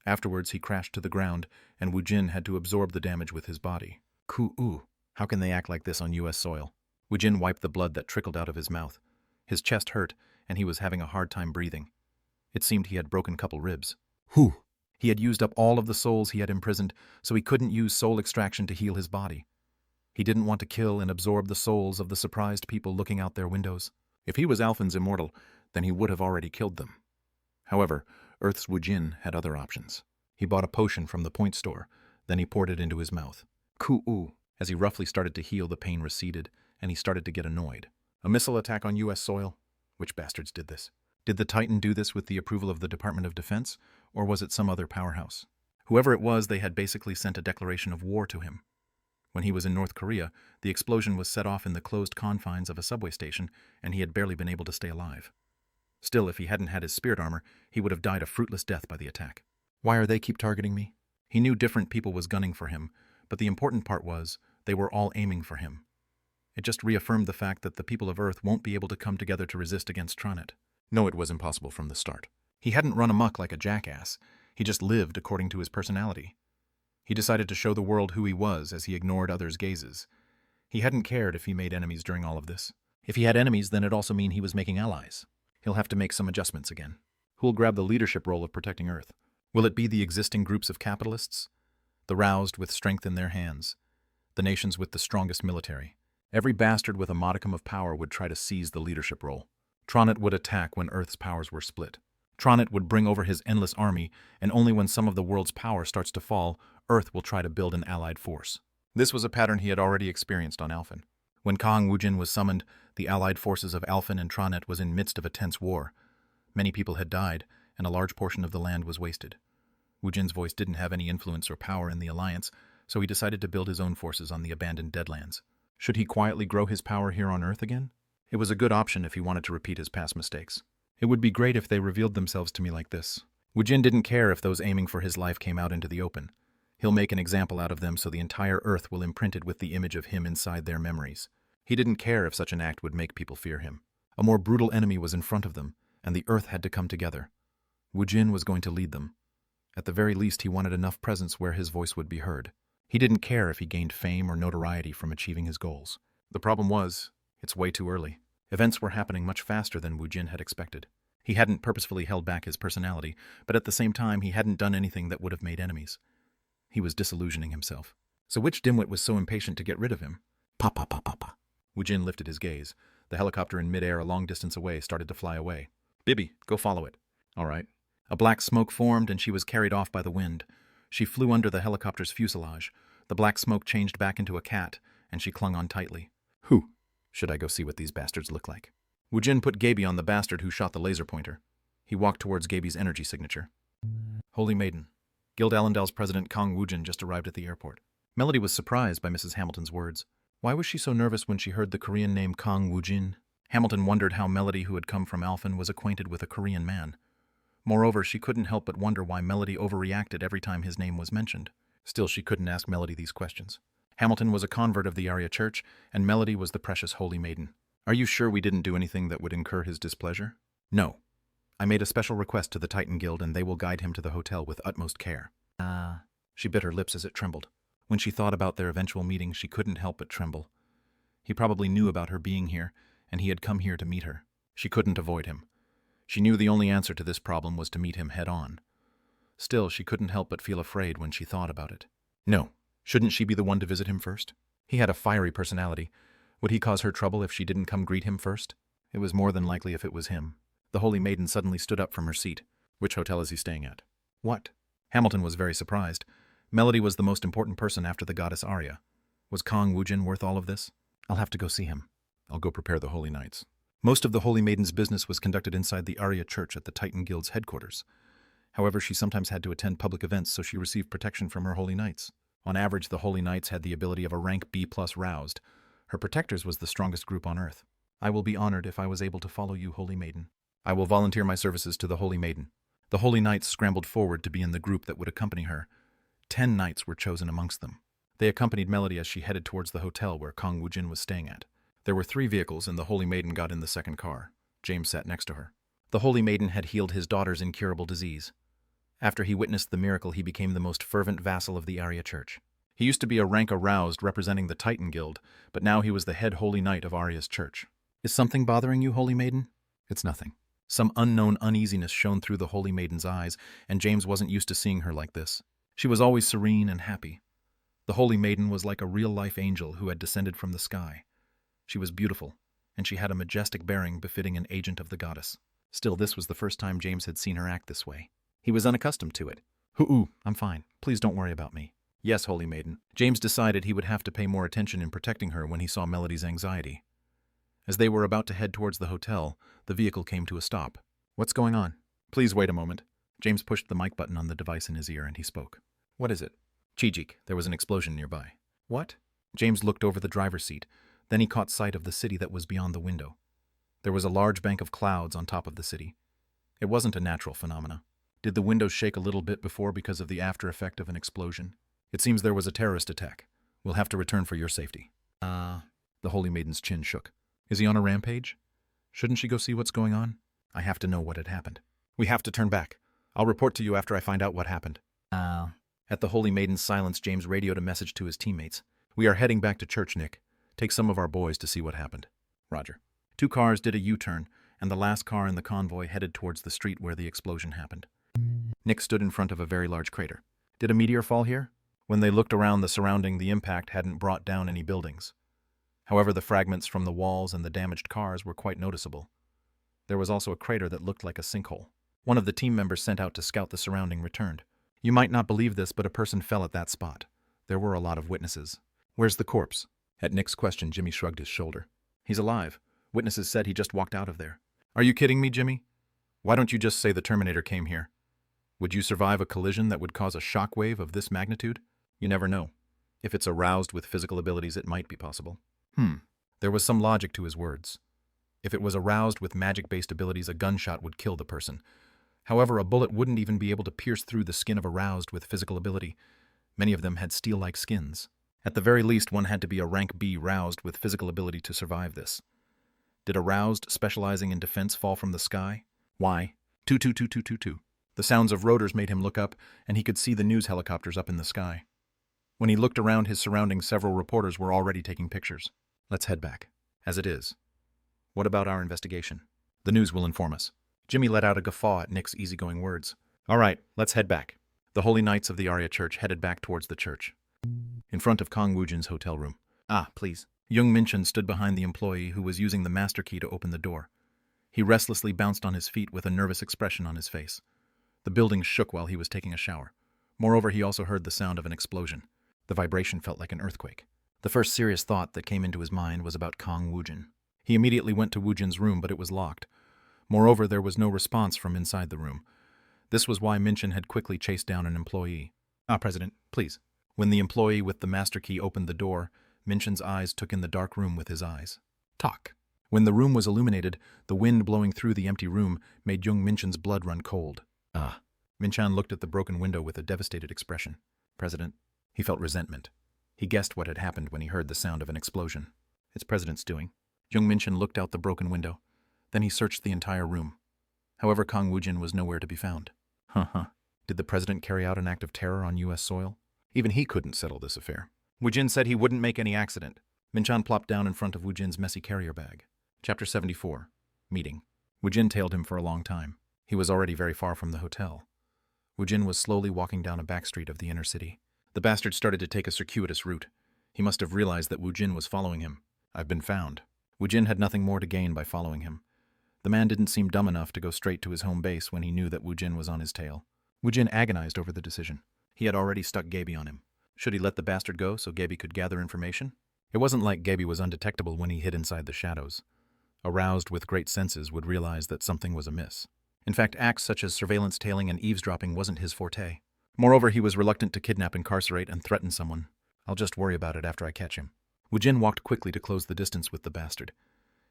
Afterwards, he crashed to the ground, and Woojin had to absorb the damage with his body. Ku-oo. How can they act like this on U.S. soil? Woojin wiped the blood that trickled out of his mouth. His chest hurt, and he was having a hard time breathing. It seemed he had broken couple ribs. Whew! He had used up all of the souls he had imprisoned, so he couldn't use soul extraction to heal his body. He didn't want to kill and absorb the souls of the surprised people looking out their windows. If he was Alphen's immortal, then he would have already killed them. However, Earth's Woojin had other options. He bought a potion from the point store, then he poured it into his mouth. Ku-oo. As he roughly started to heal, the pain receded, and he started to get annoyed. A missile attack on U.S. soil? Which bastards did this? Did the Titan do this with the approval of the Department of Defense, or was it some other powerhouse? Whoever it was, they had basically sent a declaration of war to him. When he was in North Korea, the explosion was set off in the closed confines of a subway station, and he had barely been able to stay alive. Still, if he hadn't had his spirit armor, he would have died a fruitless death by the attack. Why are they keep targeting me? He knew different people was gunning for him, but the important part was, they were all aiming for him. It just reaffirmed the fact that the people of Earth won't be able to come together to resist against Tronet. No, it was impossible from the start. He hadn't run amok like a jackass. He just lived according to his personality. He decided to show the world who he was as he ignored others' gazes. He hadn't cared if he made enemies during all of this. If he had enemies, then it also mean he was making allies. He'll have to make some adjustments again. Who'll grab the leadership role of protecting Earth? Will it be the existing groups of capitalists? The roused with strength in their hands. The nations with the strongest military. Every bastard with a modicum of power would try to seize the leadership role. Tronet would attack when Earth's powers were split. Tronet would bring over his endless army, and only when some of the world's power starts to fall, Earth will try to build an allied force. This was a pattern he had already experienced on Alphen. When Kang Woojin was summoned, the allied forces of Alphen and Tronet was in midst of a tense war. Many people had died, and a large portion of the land was wasted. Woojin's voice didn't have any influence or power in the alliance, so he decided to build his own forces on the abandoned Deadlands. Should he quietly grow his power here on Earth again? It was a good option if he wanted to repeat his past mistakes. It would be great if they revealed themselves to me like this. Woojin didn't care if those aiming for his life came out into the open. He'll make an example out of them so the entire Earth will imprint it with the image of him inside their memories. He didn't care if such an act would make people fear him. A more brutal enemy was in front of them, and the Earth had to come together. Woojin was going to lead them. At the very least, he wanted enough presence where his voice would be heard. He didn't care if he gained fame or notoriety from achieving his goals. The problem was, it's way too early. Events were happening much faster than Woojin had expected. He hadn't purposefully held back his personality, but at the same time he hadn't done anything that would have made enemies. He was disillusioning himself. So which dimwit was so impatient to get rid of him? Papa, papa, papa. Woojin lifted his gaze. The helicopter in midair a long distance away started to fly away. Bibi, go follow it. All right. A black smoke formed and she was carried off by the wind. She flew under the helicopter's fuselage. The black smoke changed back into a cat, and she clung on tightly. Whew. Should I go see what these bastards look like? Woojin put Gaby on the bastard who shot the laser pointer. He walked towards Gaby's energy signature. Holy Maiden. Guild Allendale's president Kang Woojin just arrived at the airport. Melody was surprised by Mrs. Hamilton's words. Why was she so nervous when she heard the Korean name Kang Woojin? Hamilton wondered how Melody, who had come from Alphen, was acquainted with a Korean man. Moreover, she couldn't help but wonder why Melody overreacted every time his name was mentioned. Still, she couldn't ask Melody these questions. Hamilton was a convert of the Arya Church, and Melody was the precious Holy Maiden. Are you sure we didn't do anything that would incur his displeasure? No. I made a special request to the Titan Guild, and they will guide him to the hotel with utmost care. She bit her lips as it trembled. When she thought about their eventual meeting, she couldn't help but tremble. He probably knew about her being here, and he had come here to meet her. She couldn't avoid him. She knew the only answer to this problem was to meet him head-on. Still, she couldn't help but feel afraid when she thought about it. No, shouldn't she be the one to visit him first? He had a fiery personality. Would he cause her trouble if she didn't come greet him first? It was more than likely if it was him. The Holy Maiden suddenly stood up from her seat. Which hotel is he staying at? What? Hamilton was very surprised. Melody was the most important person after the goddess Arya. Was Kang Woojin worth all of this? I'll have to go see him. I'll go prepare the Holy Knights. Most of the Holy Maiden's business was conducted inside the Arya Church at the Titan Guild's headquarters. However, she sometimes had to attend public events, so she received protection from her Holy Knights. On average, the Holy Knights had the ability of a rank B+ roused. Her protectors was the strongest group on Earth. I will be honored if I was able to follow you, Holy Maiden. I will volunteer my services to the Holy Maiden. The Holy Knights scrambled forward to be in the group that would accompany her. 10 knights were chosen amongst them. They accompanied Melody as she headed towards the hotel where Kang Woojin was staying at. There were 3 vehicles, and the Holy Maiden got in the second car. James sat next to her. The Holy Maiden had healed his daughter's incurable disease. After he witnessed the miracle, he became the most fervent vassal of the Arya Church. He used to be a rank aroused representing the Titan Guild, but now he was the head Holy Knight of Arya's church. Is something bothering you, Holy Maiden? It's nothing. Some unknown uneasiness shone through the Holy Maiden's eyes, and James wasn't used to seeing her like this. She was always serene and happy. The Holy Maiden was like a real-life angel who had descended from the sky. She was beautiful, and she had a majestic bearing befitting an agent of the goddess. Still, this was the first time James had seen her act this way. He was unaccustomed to it. I'm fine. Please don't worry about me. Yes, Holy Maiden. James decided he would have to pay more attention in protecting her when he saw Melody's anxiety. As they were about to head towards the hotel, the vehicle came to a stop. What's going on? Please wait a moment. James pushed the mic button on the device in his ear and he spoke. What is it? Chijik, there was an explosion nearby. What? James looked over the driver's seat. Then he caught sight of the city that was beyond the window. There was a large bank of clouds on top of the city. It wasn't a natural phenomena. Did the windows shake a little bit before because of the after effect of an explosion? It seems there was a terrorist attack. We'll have to return for your safety. The Holy Maiden's chin shook. Is he on a rampage? Shouldn't she go see what's going on? I have to know what had happened. We have to turn back. I'll report to you after I find out what happened. At the Holy Maiden's silence, James radioed a message to his teammates. We are heading back to church, Nick. Take some of our boys to see what happened. Roger. 2 cars did a U-turn, and the last car in the convoy headed towards the street where the explosion happened. Nick stood in front of a very large crater. Did a meteor fall here? When they looked around the impact hadn't brought down any buildings. However, the fragments from the walls and the damaged cars were quite noticeable. There was also a crater that looked like a sinkhole. One of the team members sent out to scout the surrounding returned. You might not believe this, but a person fell at that spot. There were a lot of witnesses. Where's the corpse? At Nick's question, Jimmy shrugged his shoulder. He's alive. Witnesses said he just walked out of there. Are you kidding me, Jimmy? Why don't you just say the Terminator came here? Would you survive a collision that would cause a shockwave of this magnitude? You never know. If it's aroused with physical abilities, it might be possible. There was some logic to his words. If it was aroused with magic-based abilities, a gunshot would kill the person. However, a bullet wouldn't even be able to pierce through the skin of aroused with physical ability. Many of them had steel-like skins. At the very least, one had to be a rank B roused with physical ability to survive this. Did a roused specializing in defense fall from the sky? Why? 2222222. The sounds of rotors made him look up, and he could see the news helicopters up in the sky. When he looked around his surroundings, several reporters were already taking pictures. Let's head back. As it is. What about our investigation? The news will inform us. Jimmy let out a guffaw at Nick's easygoing words. All right, let's head back. The Holy Knights of the Arya Church headed back towards the church. In front of Kang Woojin's hotel room. Please. Young Minchin stood behind the employee who was using the master key to open the door. He restlessly bounced on his feet with a nervous expression on his face. The building shook while he was taking a shower. Moreover, he also heard the sound of an explosion. The vibration felt like an earthquake. The first serious thought that came into his mind was about Kang Woojin. He immediately went to Woojin's room, but it was locked. Moreover, there was no response from inside the room. This was why Minchin had quickly chased down an employee. President, please. When the employee with the master key opened the door, Minchin's eyes took in the dark room with his eyes. Talk. When the room was illuminated, the wind blowing through the empty room made young Minchin's blood run cold. Minchin looked at the broken window with a devastated expression. President. He felt resentment. He guessed what had happened when he heard the sound of an explosion. It's President's doing. Young Minchin looked out the broken window. Then he searched the entire room. However, Kang Woojin was nowhere to be found. Did the President carry out an act of terror on U.S. soil? Even he couldn't settle this affair. Woojin said he wouldn't make any accident. Minchin plopped down in front of Woojin's messy carrier bag. Chapter 74. Meeting. Woojin tailed him for a long time. He was already very far from the hotel. Woojin was slowly walking down a back street of the inner city. The bastard started to take a circuitous route. He must have realized that Woojin was following him. I've been found. Woojin had nothing more to gain by following him. The man didn't seem dumb enough to go straight to his home base when he knew that Woojin was on his tail. Woojin agonized over the decision. He had already stuck Gaby on him. Should he let the bastard go so Gaby could gather information? It wasn't like Gaby was undetectable when he hid inside the shadows. Aroused with great senses would realize that something was amiss. In fact, acts such as surveillance tailing and eavesdropping wasn't his forte. Moreover, he was reluctant to kidnap, incarcerate, and threaten someone. I'll just worry about it after I catch him. Woojin walked quickly to close the distance with the bastard.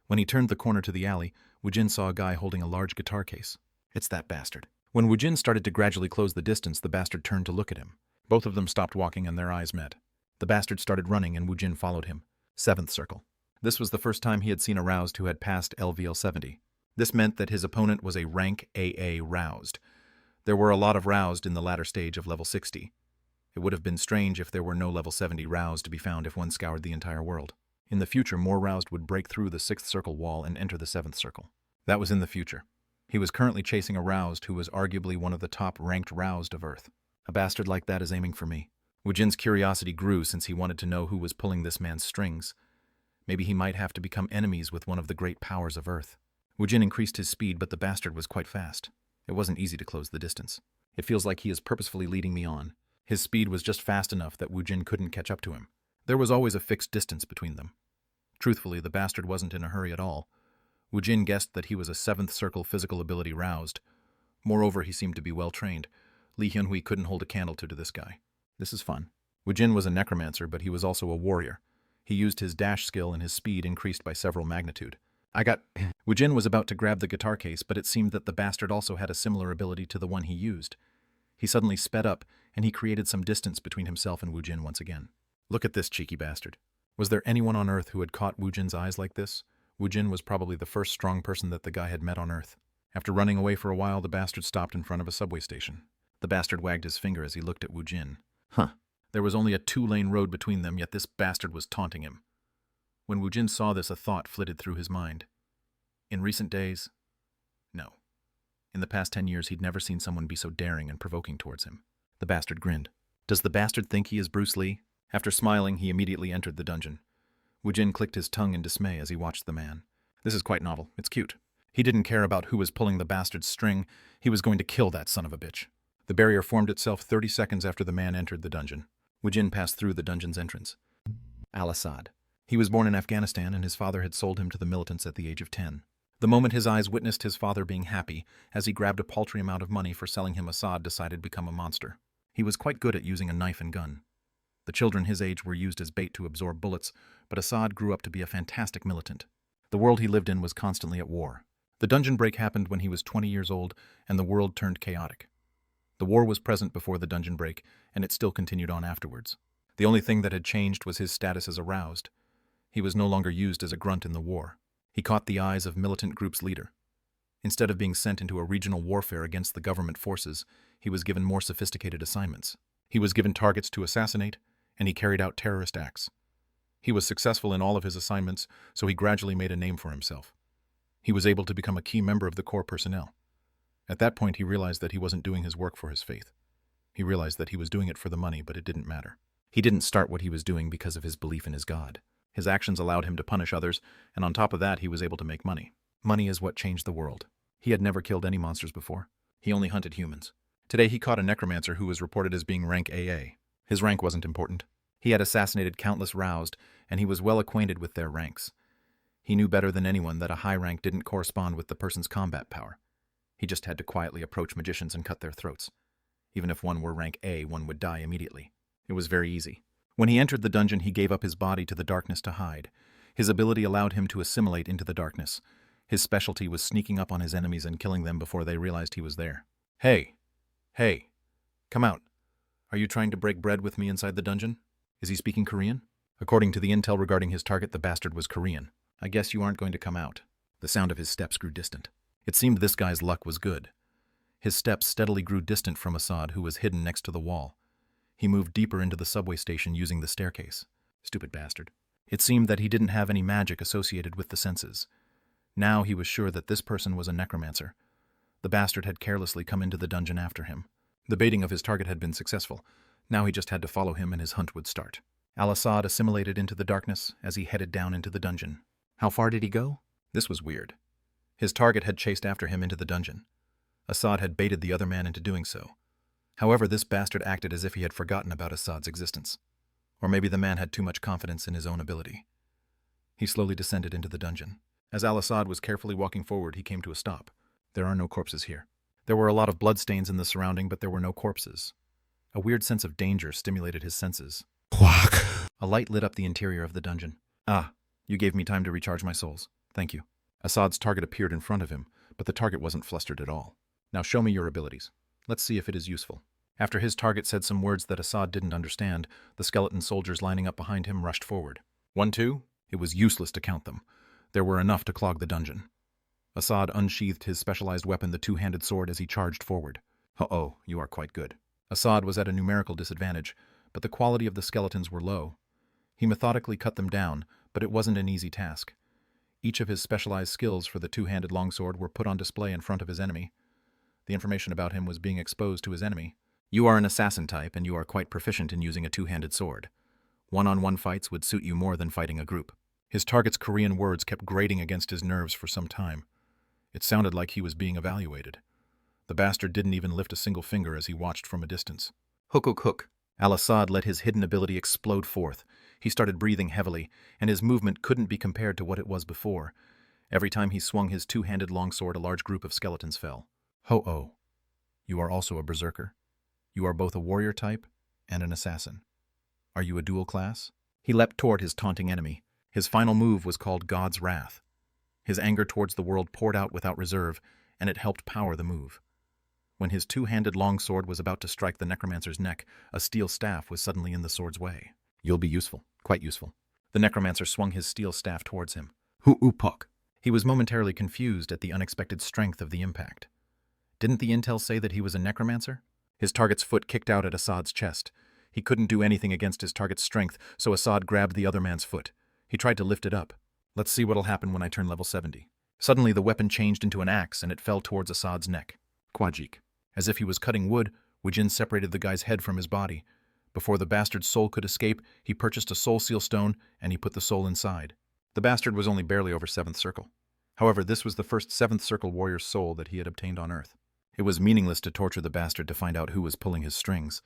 When he turned the corner to the alley, Woojin saw a guy holding a large guitar case. It's that bastard. When Woojin started to gradually close the distance, the bastard turned to look at him. Both of them stopped walking and their eyes met. The bastard started running and Woojin followed him. 7th circle. This was the first time he had seen a roused who had passed LVL 70. This meant that his opponent was a rank AA roused. There were a lot of roused in the latter stage of level 60. It would have been strange if there were no level 70 roused to be found if one scoured the entire world. In the future, more roused would break through the 6th circle wall and enter the 7th circle. That was in the future. He was currently chasing a roused who was arguably one of the top ranked roused of Earth. A bastard like that is aiming for me. Woojin's curiosity grew since he wanted to know who was pulling this man's strings. Maybe he might have to become enemies with one of the great powers of Earth. Woojin increased his speed, but the bastard was quite fast. It wasn't easy to close the distance. It feels like he is purposefully leading me on. His speed was just fast enough that Woojin couldn't catch up to him. There was always a fixed distance between them. Truthfully, the bastard wasn't in a hurry at all. Woojin guessed that he was a 7th circle physical ability roused. Moreover, he seemed to be well trained. Lee Hyunhui couldn't hold a candle to this guy. This is fun. Woojin was a necromancer, but he was also a warrior. He used his dash skill and his speed increased by several magnitude. Woojin was about to grab the guitar case, but it seemed that the bastard also had a similar ability to the one he used. He suddenly sped up, and he created some distance between himself and Woojin once again. Look at this cheeky bastard. Was there anyone on Earth who had caught Woojin's eyes like this? Woojin was probably the first strong person that the guy had met on Earth. After running away for a while, the bastard stopped in front of a subway station. The bastard wagged his finger as he looked at Woojin. There was only a 2-lane road between them, yet this bastard was taunting him. When Woojin saw this, a thought flitted through his mind. In recent days? No. In the past 10 years, he'd never seen someone be so daring and provoking towards him. The bastard grinned. Does the bastard think he is Bruce Lee? After smiling, he immediately entered the dungeon. Woojin clicked his tongue in dismay as he watched the man. This is quite novel. It's cute. He didn't care about who was pulling the bastard's string. He was going to kill that son of a bitch. The barrier formed itself 30 seconds after the man entered the dungeon. Woojin passed through the dungeon's entrance. Al-Assad. He was born in Afghanistan, and his father had sold him to the militants at the age of 10. The moment his eyes witnessed his father being happy, as he grabbed a paltry amount of money for selling him, Assad decided to become a monster. He was quite good at using a knife and gun. The children his age were used as bait to absorb bullets, but Assad grew up to be a fantastic militant. The world he lived in was constantly at war. The dungeon break happened when he was 20 years old, and the world turned chaotic. The war was present before the dungeon break, and it still continued on afterwards. The only thing that had changed was his status as aroused. He was no longer used as a grunt in the war. He caught the eyes of militant group's leader. Instead of being sent into a regional warfare against the government forces, he was given more sophisticated assignments. He was given targets to assassinate, and he carried out terrorist acts. He was successful in all of his assignments, so he gradually made a name for himself. He was able to become a key member of the core personnel. At that point, he realized that he wasn't doing his work for his faith. He realized that he was doing it for the money, but it didn't matter. He didn't start what he was doing because of his belief in his God. His actions allowed him to punish others, and on top of that, he was able to make money. Money is what changed the world. He had never killed any monsters before. He only hunted humans. Today, he caught a necromancer who was reported as being rank AA. His rank wasn't important. He had assassinated countless roused, and he was well acquainted with their ranks. He knew better than anyone that a high rank didn't correspond with the person's combat power. He just had to quietly approach magicians and cut their throats. Even if one were rank A, one would die immediately. It was very easy. When he entered the dungeon, he gave up his body to the darkness to hide. His ability allowed him to assimilate into the darkness. His specialty was sneaking up on his enemies and killing them before they realized he was there. Hey! Come out. Are you trying to break bread with me inside the dungeon? Is he speaking Korean? According to the intel regarding his target, the bastard was Korean. I guess you aren't going to come out. The sound of his steps grew distant. It seemed this guy's luck was good. His steps steadily grew distant from Assad, who was hidden next to the wall. He moved deeper into the subway station using the staircase. Stupid bastard. It seemed that he didn't have any magic associated with the senses. Now he was sure that this person was a necromancer. The bastard had carelessly come into the dungeon after him. The baiting of his target had been successful. Now he just had to follow him and his hunt would start. Al-Assad assimilated into the darkness as he headed down into the dungeon. How far did he go? This was weird. His target had chased after him into the dungeon. Assad had baited the other man into doing so. However, this bastard acted as if he had forgotten about Assad's existence. Or maybe the man had too much confidence in his own ability. He slowly descended into the dungeon. As Al-Assad was carefully walking forward, he came to a stop. There are no corpses here. There were a lot of bloodstains in the surrounding, but there were no corpses. A weird sense of danger stimulated his senses. Quack. A light lit up the interior of the dungeon. Ah, you gave me time to recharge my souls. Thank you. Assad's target appeared in front of him, but the target wasn't flustered at all. Now show me your abilities. Let's see if it is useful. After his target said some words that Assad didn't understand, the skeleton soldiers lining up behind him rushed forward. 1, 2. It was useless to count them. There were enough to clog the dungeon. Assad unsheathed his specialized weapon, the two-handed sword, as he charged forward. Uh-oh, you are quite good. Assad was at a numerical disadvantage, but the quality of the skeletons were low. He methodically cut them down, but it wasn't an easy task. Each of his specialized skills for the two-handed longsword were put on display in front of his enemy. The information about him was being exposed to his enemy. You are an assassin type, and you are quite proficient in using a two-handed sword. One-on-one fights would suit you more than fighting a group. His target's Korean words kept grating against his nerves for some time. It sounded like he was being evaluated. The bastard didn't even lift a single finger as he watched from a distance. Hook, hook, hook. Al-Assad let his hidden ability explode forth. He started breathing heavily, and his movement couldn't be compared to what it was before. Every time he swung his two-handed longsword, a large group of skeletons fell. Ho-oh. You are also a berserker. You are both a warrior type and an assassin. Are you a dual class? He leapt toward his taunting enemy. His final move was called God's Wrath. His anger towards the world poured out without reserve, and it helped power the move. When his two-handed longsword was about to strike the necromancer's neck, a steel staff was suddenly in the sword's way. You'll be useful, quite useful. The necromancer swung his steel staff towards him. Hu-upok. He was momentarily confused at the unexpected strength of the impact. Didn't the intel say that he was a necromancer? His target's foot kicked out at Assad's chest. He couldn't do anything against his target's strength, so Assad grabbed the other man's foot. He tried to lift it up. Let's see what'll happen when I turn level 70. Suddenly the weapon changed into an axe and it fell towards Assad's neck. Kwajik. As if he was cutting wood, Woojin separated the guy's head from his body. Before the bastard's soul could escape, he purchased a soul seal stone and he put the soul inside. The bastard was only barely over 7th circle. However, this was the first 7th circle warrior's soul that he had obtained on Earth. It was meaningless to torture the bastard to find out who was pulling his strings.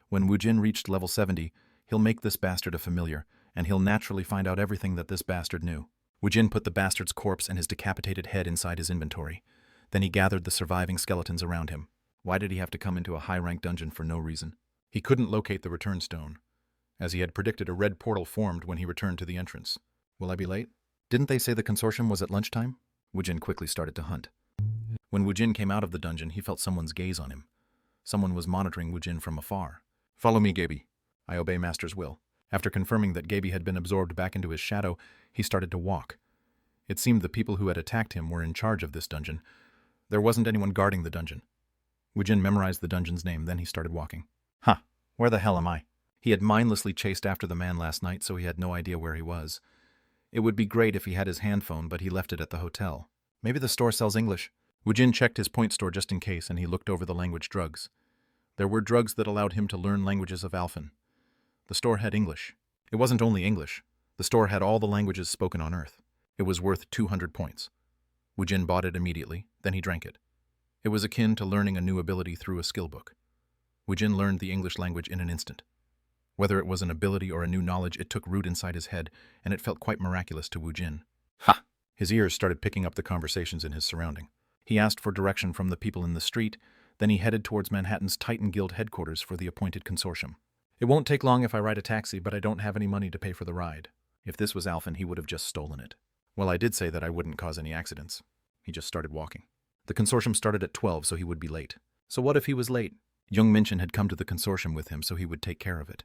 When Woojin reached level 70, he'll make this bastard a familiar, and he'll naturally find out everything that this bastard knew. Woojin put the bastard's corpse and his decapitated head inside his inventory. Then he gathered the surviving skeletons around him. Why did he have to come into a high-rank dungeon for no reason? He couldn't locate the return stone. As he had predicted, a red portal formed when he returned to the entrance. Will I be late? Didn't they say the consortium was at lunchtime? Woojin quickly started to hunt. When Woojin came out of the dungeon, he felt someone's gaze on him. Someone was monitoring Woojin from afar. Follow me, Gaby. I obey Master's will. After confirming that Gaby had been absorbed back into his shadow, he started to walk. It seemed the people who had attacked him were in charge of this dungeon. There wasn't anyone guarding the dungeon. Woojin memorized the dungeon's name, then he started walking. Where the hell am I? He had mindlessly chased after the man last night, so he had no idea where he was. It would be great if he had his handphone, but he left it at the hotel. Maybe the store sells English. Woojin checked his point store just in case, and he looked over the language drugs. There were drugs that allowed him to learn languages of Alphen. The store had English. It wasn't only English. The store had all the languages spoken on Earth. It was worth 200 points. Woojin bought it immediately, then he drank it. It was akin to learning a new ability through a skill book. Woojin learned the English language in an instant. Whether it was an ability or a new knowledge, it took root inside his head, and it felt quite miraculous to Woojin. Ha! His ears started picking up the conversations in his surrounding. He asked for direction from the people in the street, then he headed towards Manhattan's Titan Guild headquarters for the appointed consortium. It won't take long if I ride a taxi, but I don't have any money to pay for the ride. If this was Alphen, he would have just stolen it. Well, I did say that I wouldn't cause any accidents. He just started walking. The consortium started at 12, so he would be late. So what if he was late? Young Minchin had come to the consortium with him, so he would take care of it.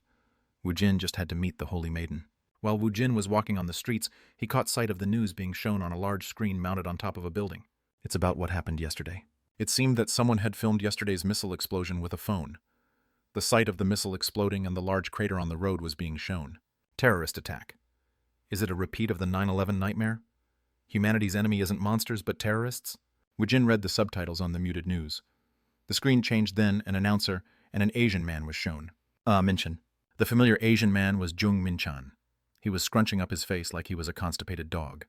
Woojin just had to meet the Holy Maiden. While Woojin was walking on the streets, he caught sight of the news being shown on a large screen mounted on top of a building. It's about what happened yesterday. It seemed that someone had filmed yesterday's missile explosion with a phone. The site of the missile exploding and the large crater on the road was being shown. Terrorist attack. Is it a repeat of the 9/11 nightmare? Humanity's enemy isn't monsters but terrorists? Woojin read the subtitles on the muted news. The screen changed then, an announcer and an Asian man was shown. Minchan. The familiar Asian man was Jung Minchan. He was scrunching up his face like he was a constipated dog.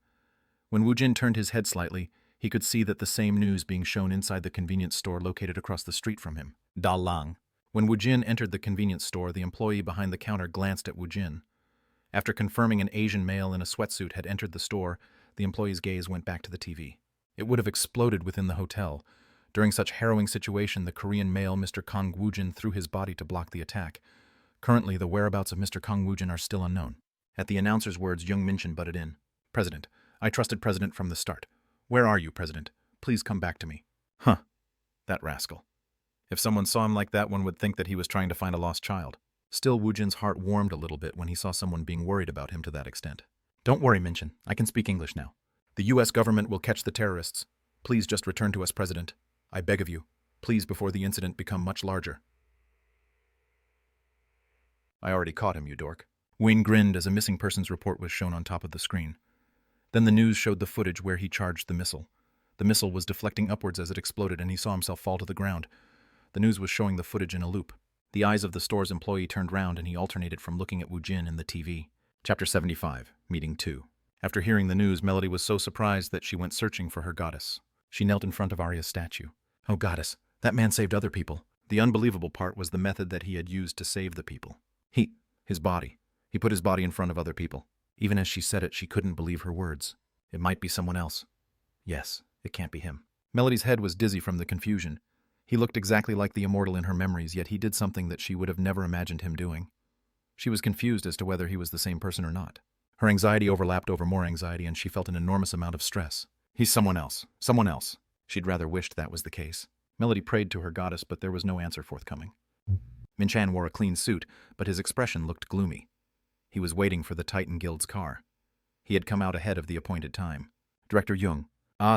When Woojin turned his head slightly, he could see that the same news being shown inside the convenience store located across the street from him. Da Lang. When Woojin entered the convenience store, the employee behind the counter glanced at Woojin. After confirming an Asian male in a sweatsuit had entered the store, the employee's gaze went back to the TV. It would have exploded within the hotel. During such harrowing situation, the Korean male Mr. Kang Woojin threw his body to block the attack. Currently, the whereabouts of Mr. Kang Woojin are still unknown. At the announcer's words, Jung Minchan butted in. President, I trusted President from the start. Where are you, President? Please come back to me. Huh. That rascal. If someone saw him like that, one would think that he was trying to find a lost child. Still, Woojin's heart warmed a little bit when he saw someone being worried about him to that extent. Don't worry, Minchan. I can speak English now. The U.S. government will catch the terrorists. Please just return to us, President. I beg of you. Please, before the incident become much larger. I already caught him, you dork. Wayne grinned as a missing persons report was shown on top of the screen. Then the news showed the footage where he charged the missile. The missile was deflecting upwards as it exploded and he saw himself fall to the ground. The news was showing the footage in a loop. The eyes of the store's employee turned round and he alternated from looking at Woojin and the TV. Chapter 75, Meeting 2. After hearing the news, Melody was so surprised that she went searching for her goddess. She knelt in front of Arya's statue. Oh, goddess, that man saved other people. The unbelievable part was the method that he had used to save the people. His body. He put his body in front of other people. Even as she said it, she couldn't believe her words. It might be someone else. Yes, it can't be him. Melody's head was dizzy from the confusion. He looked exactly like the immortal in her memories, yet he did something that she would have never imagined him doing. She was confused as to whether he was the same person or not. Her anxiety overlapped over more anxiety, and she felt an enormous amount of stress. He's someone else. Someone else. She'd rather wished that was the case. Melody prayed to her goddess, but there was no answer forthcoming. Minchan wore a clean suit, but his expression looked gloomy. He was waiting for the Titan Guild's car. He had come out ahead of the appointed time. Director Jung.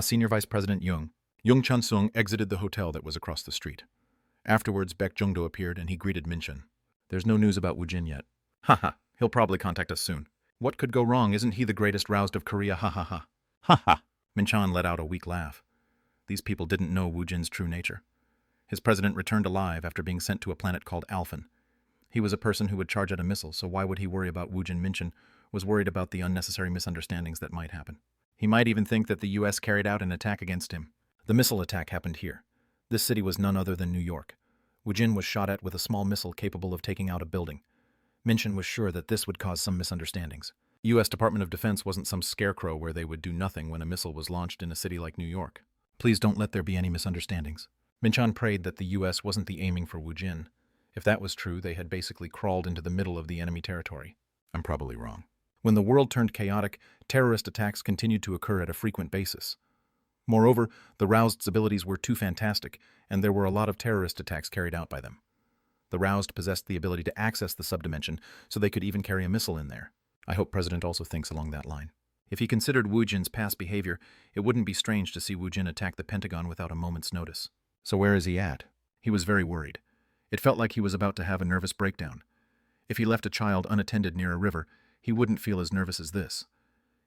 Senior Vice President Jung. Jung Chun-sung exited the hotel that was across the street. Afterwards, Baek Jung-do appeared and he greeted Minchan. There's no news about Woojin yet. Ha, he'll probably contact us soon. What could go wrong? Isn't he the greatest roused of Korea? Ha ha ha. Ha ha. Minchan let out a weak laugh. These people didn't know Woojin's true nature. His president returned alive after being sent to a planet called Alphen. He was a person who would charge at a missile, so why would he worry about Woojin? Minchan was worried about the unnecessary misunderstandings that might happen. He might even think that the U.S. carried out an attack against him. The missile attack happened here. This city was none other than New York. Woojin was shot at with a small missile capable of taking out a building. Minchan was sure that this would cause some misunderstandings. U.S. Department of Defense wasn't some scarecrow where they would do nothing when a missile was launched in a city like New York. Please don't let there be any misunderstandings. Minchan prayed that the U.S. wasn't the aiming for Woojin. If that was true, they had basically crawled into the middle of the enemy territory. I'm probably wrong. When the world turned chaotic, terrorist attacks continued to occur at a frequent basis. Moreover, the Roused's abilities were too fantastic, and there were a lot of terrorist attacks carried out by them. The Roused possessed the ability to access the subdimension, so they could even carry a missile in there. I hope President also thinks along that line. If he considered Woojin's past behavior, it wouldn't be strange to see Woojin attack the Pentagon without a moment's notice. So where is he at? He was very worried. It felt like he was about to have a nervous breakdown. If he left a child unattended near a river, he wouldn't feel as nervous as this.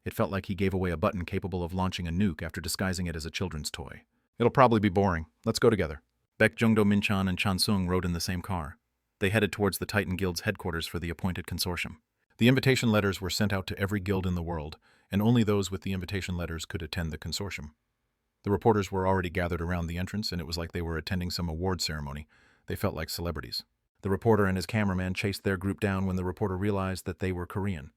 It felt like he gave away a button capable of launching a nuke after disguising it as a children's toy. It'll probably be boring. Let's go together. Baek Jung-do, Minchan, and Chan-sung rode in the same car. They headed towards the Titan Guild's headquarters for the appointed consortium. The invitation letters were sent out to every guild in the world, and only those with the invitation letters could attend the consortium. The reporters were already gathered around the entrance, and it was like they were attending some award ceremony. They felt like celebrities. The reporter and his cameraman chased their group down when the reporter realized that they were Korean.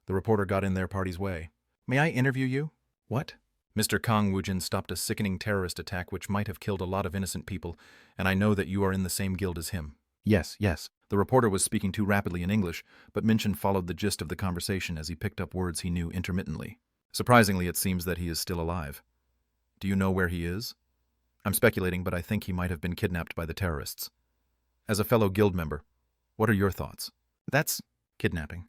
The reporter got in their party's way. May I interview you? What? Mr. Kang Woojin stopped a sickening terrorist attack which might have killed a lot of innocent people, and I know that you are in the same guild as him. Yes. The reporter was speaking too rapidly in English, but Minchan followed the gist of the conversation as he picked up words he knew intermittently. Surprisingly, it seems that he is still alive. Do you know where he is? I'm speculating, but I think he might have been kidnapped by the terrorists. As a fellow guild member, what are your thoughts? That's kidnapping.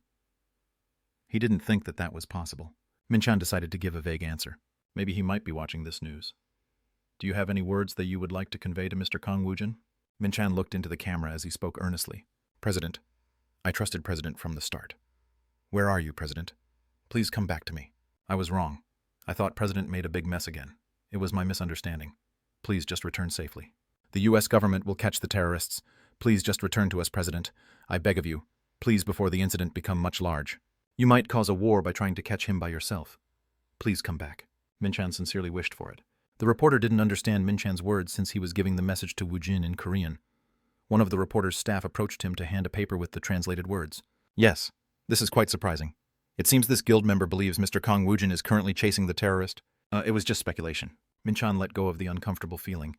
He didn't think that that was possible. Minchan decided to give a vague answer. Maybe he might be watching this news. Do you have any words that you would like to convey to Mr. Kang Woojin? Minchan looked into the camera as he spoke earnestly. President, I trusted President from the start. Where are you, President? Please come back to me. I was wrong. I thought President made a big mess again. It was my misunderstanding. Please just return safely. The U.S. government will catch the terrorists. Please just return to us, President. I beg of you. Please, before the incident become much large. You might cause a war by trying to catch him by yourself. Please come back. Minchan sincerely wished for it. The reporter didn't understand Minchan's words since he was giving the message to Woojin in Korean. One of the reporter's staff approached him to hand a paper with the translated words. Yes, this is quite surprising. It seems this guild member believes Mr. Kang Woojin is currently chasing the terrorist. It was just speculation. Minchan let go of the uncomfortable feeling.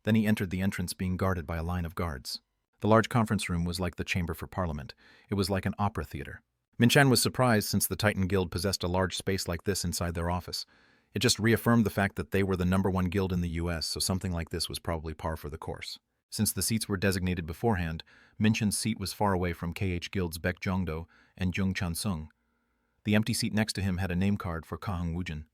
Then he entered the entrance being guarded by a line of guards. The large conference room was like the chamber for Parliament. It was like an opera theater. Minchan was surprised since the Titan Guild possessed a large space like this inside their office. It just reaffirmed the fact that they were the #1 guild in the US, so something like this was probably par for the course. Since the seats were designated beforehand, Minchan's seat was far away from KH Guild's Baek Jongdo and Jung Chan-sung. The empty seat next to him had a name card for Kang Woojin.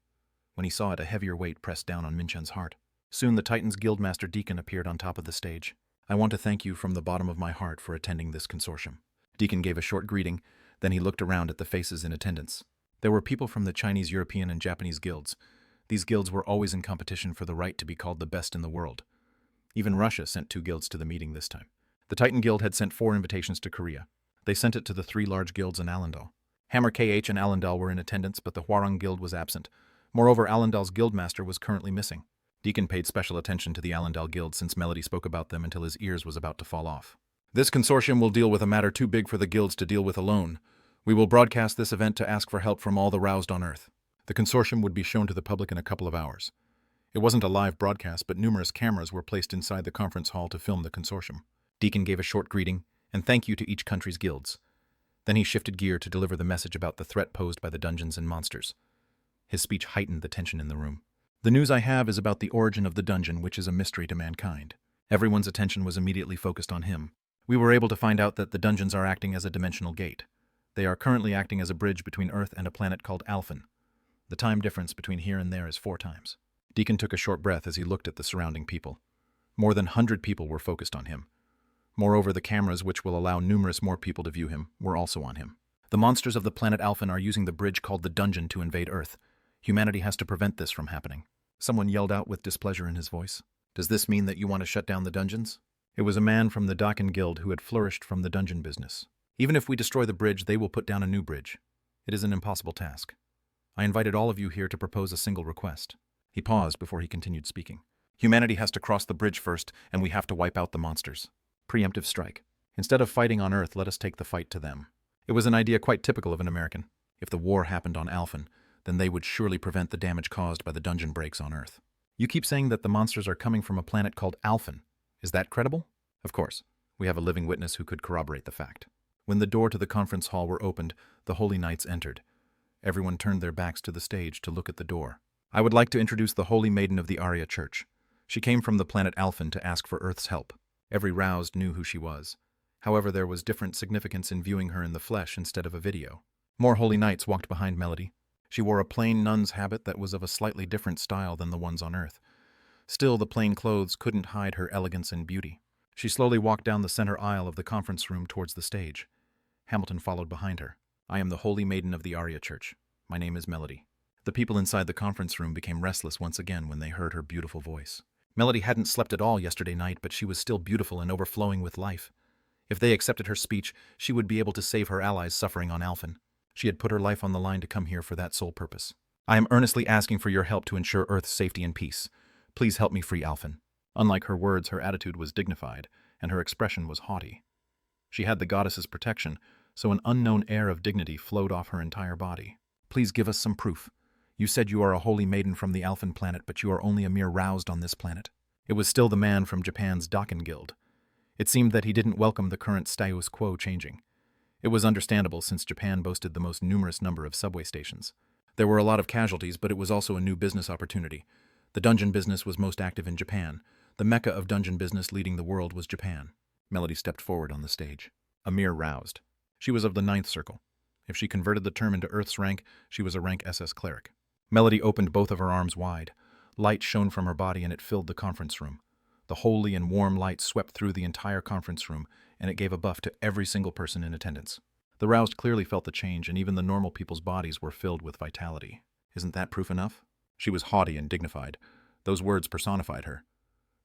When he saw it, a heavier weight pressed down on Minchan's heart. Soon the Titan's Guildmaster Deacon appeared on top of the stage. I want to thank you from the bottom of my heart for attending this consortium. Deacon gave a short greeting, then he looked around at the faces in attendance. There were people from the Chinese, European, and Japanese guilds. These guilds were always in competition for the right to be called the best in the world. Even Russia sent 2 guilds to the meeting this time. The Titan Guild had sent 4 invitations to Korea. They sent it to the 3 large guilds in Allendal. Hammer KH and Allendal were in attendance, but the Hwarang Guild was absent. Moreover, Allendal's guildmaster was currently missing. Deacon paid special attention to the Allendal Guild since Melody spoke about them until his ears was about to fall off. This consortium will deal with a matter too big for the guilds to deal with alone. We will broadcast this event to ask for help from all the roused on Earth. The consortium would be shown to the public in a couple of hours. It wasn't a live broadcast, but numerous cameras were placed inside the conference hall to film the consortium. Deacon gave a short greeting and thank you to each country's guilds. Then he shifted gear to deliver the message about the threat posed by the dungeons and monsters. His speech heightened the tension in the room. The news I have is about the origin of the dungeon, which is a mystery to mankind. Everyone's attention was immediately focused on him. We were able to find out that the dungeons are acting as a dimensional gate. They are currently acting as a bridge between Earth and a planet called Alphen. The time difference between here and there is 4 times. Deacon took a short breath as he looked at the surrounding people. More than 100 people were focused on him. Moreover, the cameras, which will allow numerous more people to view him, were also on him. The monsters of the planet Alphen are using the bridge called the dungeon to invade Earth. Humanity has to prevent this from happening. Someone yelled out with displeasure in his voice. Does this mean that you want to shut down the dungeons? It was a man from the Dakin Guild who had flourished from the dungeon business. Even if we destroy the bridge, they will put down a new bridge. It is an impossible task. I invited all of you here to propose a single request. He paused before he continued speaking. Humanity has to cross the bridge first, and we have to wipe out the monsters. Preemptive strike. Instead of fighting on Earth, let us take the fight to them. It was an idea quite typical of an American. If the war happened on Alphen, then they would surely prevent the damage caused by the dungeon breaks on Earth. You keep saying that the monsters are coming from a planet called Alphen. Is that credible? Of course. We have a living witness who could corroborate the fact. When the door to the conference hall were opened, the Holy Knights entered. Everyone turned their backs to the stage to look at the door. I would like to introduce the Holy Maiden of the Arya Church. She came from the planet Alphen to ask for Earth's help. Every roused knew who she was. However, there was different significance in viewing her in the flesh instead of a video. More Holy Knights walked behind Melody. She wore a plain nun's habit that was of a slightly different style than the ones on Earth. Still, the plain clothes couldn't hide her elegance and beauty. She slowly walked down the center aisle of the conference room towards the stage. Hamilton followed behind her. I am the Holy Maiden of the Arya Church. My name is Melody. The people inside the conference room became restless once again when they heard her beautiful voice. Melody hadn't slept at all yesterday night, but she was still beautiful and overflowing with life. If they accepted her speech, she would be able to save her allies suffering on Alphen. She had put her life on the line to come here for that sole purpose. I am earnestly asking for your help to ensure Earth's safety and peace. Please help me free Alphen. Unlike her words, her attitude was dignified, and her expression was haughty. She had the goddess's protection, so an unknown air of dignity flowed off her entire body. Please give us some proof. You said you are a holy maiden from the Alphen planet, but you are only a mere roused on this planet. It was still the man from Japan's Dakin Guild. It seemed that he didn't welcome the current status quo changing. It was understandable since Japan boasted the most numerous number of subway stations. There were a lot of casualties, but it was also a new business opportunity. The dungeon business was most active in Japan. The mecca of dungeon business leading the world was Japan. Melody stepped forward on the stage. A mere roused. She was of the 9th circle. If she converted the term into Earth's rank, she was a rank SS cleric. Melody opened both of her arms wide. Light shone from her body and it filled the conference room. The holy and warm light swept through the entire conference room, and it gave a buff to every single person in attendance. The roused clearly felt the change, and even the normal people's bodies were filled with vitality. Isn't that proof enough? She was haughty and dignified. Those words personified her.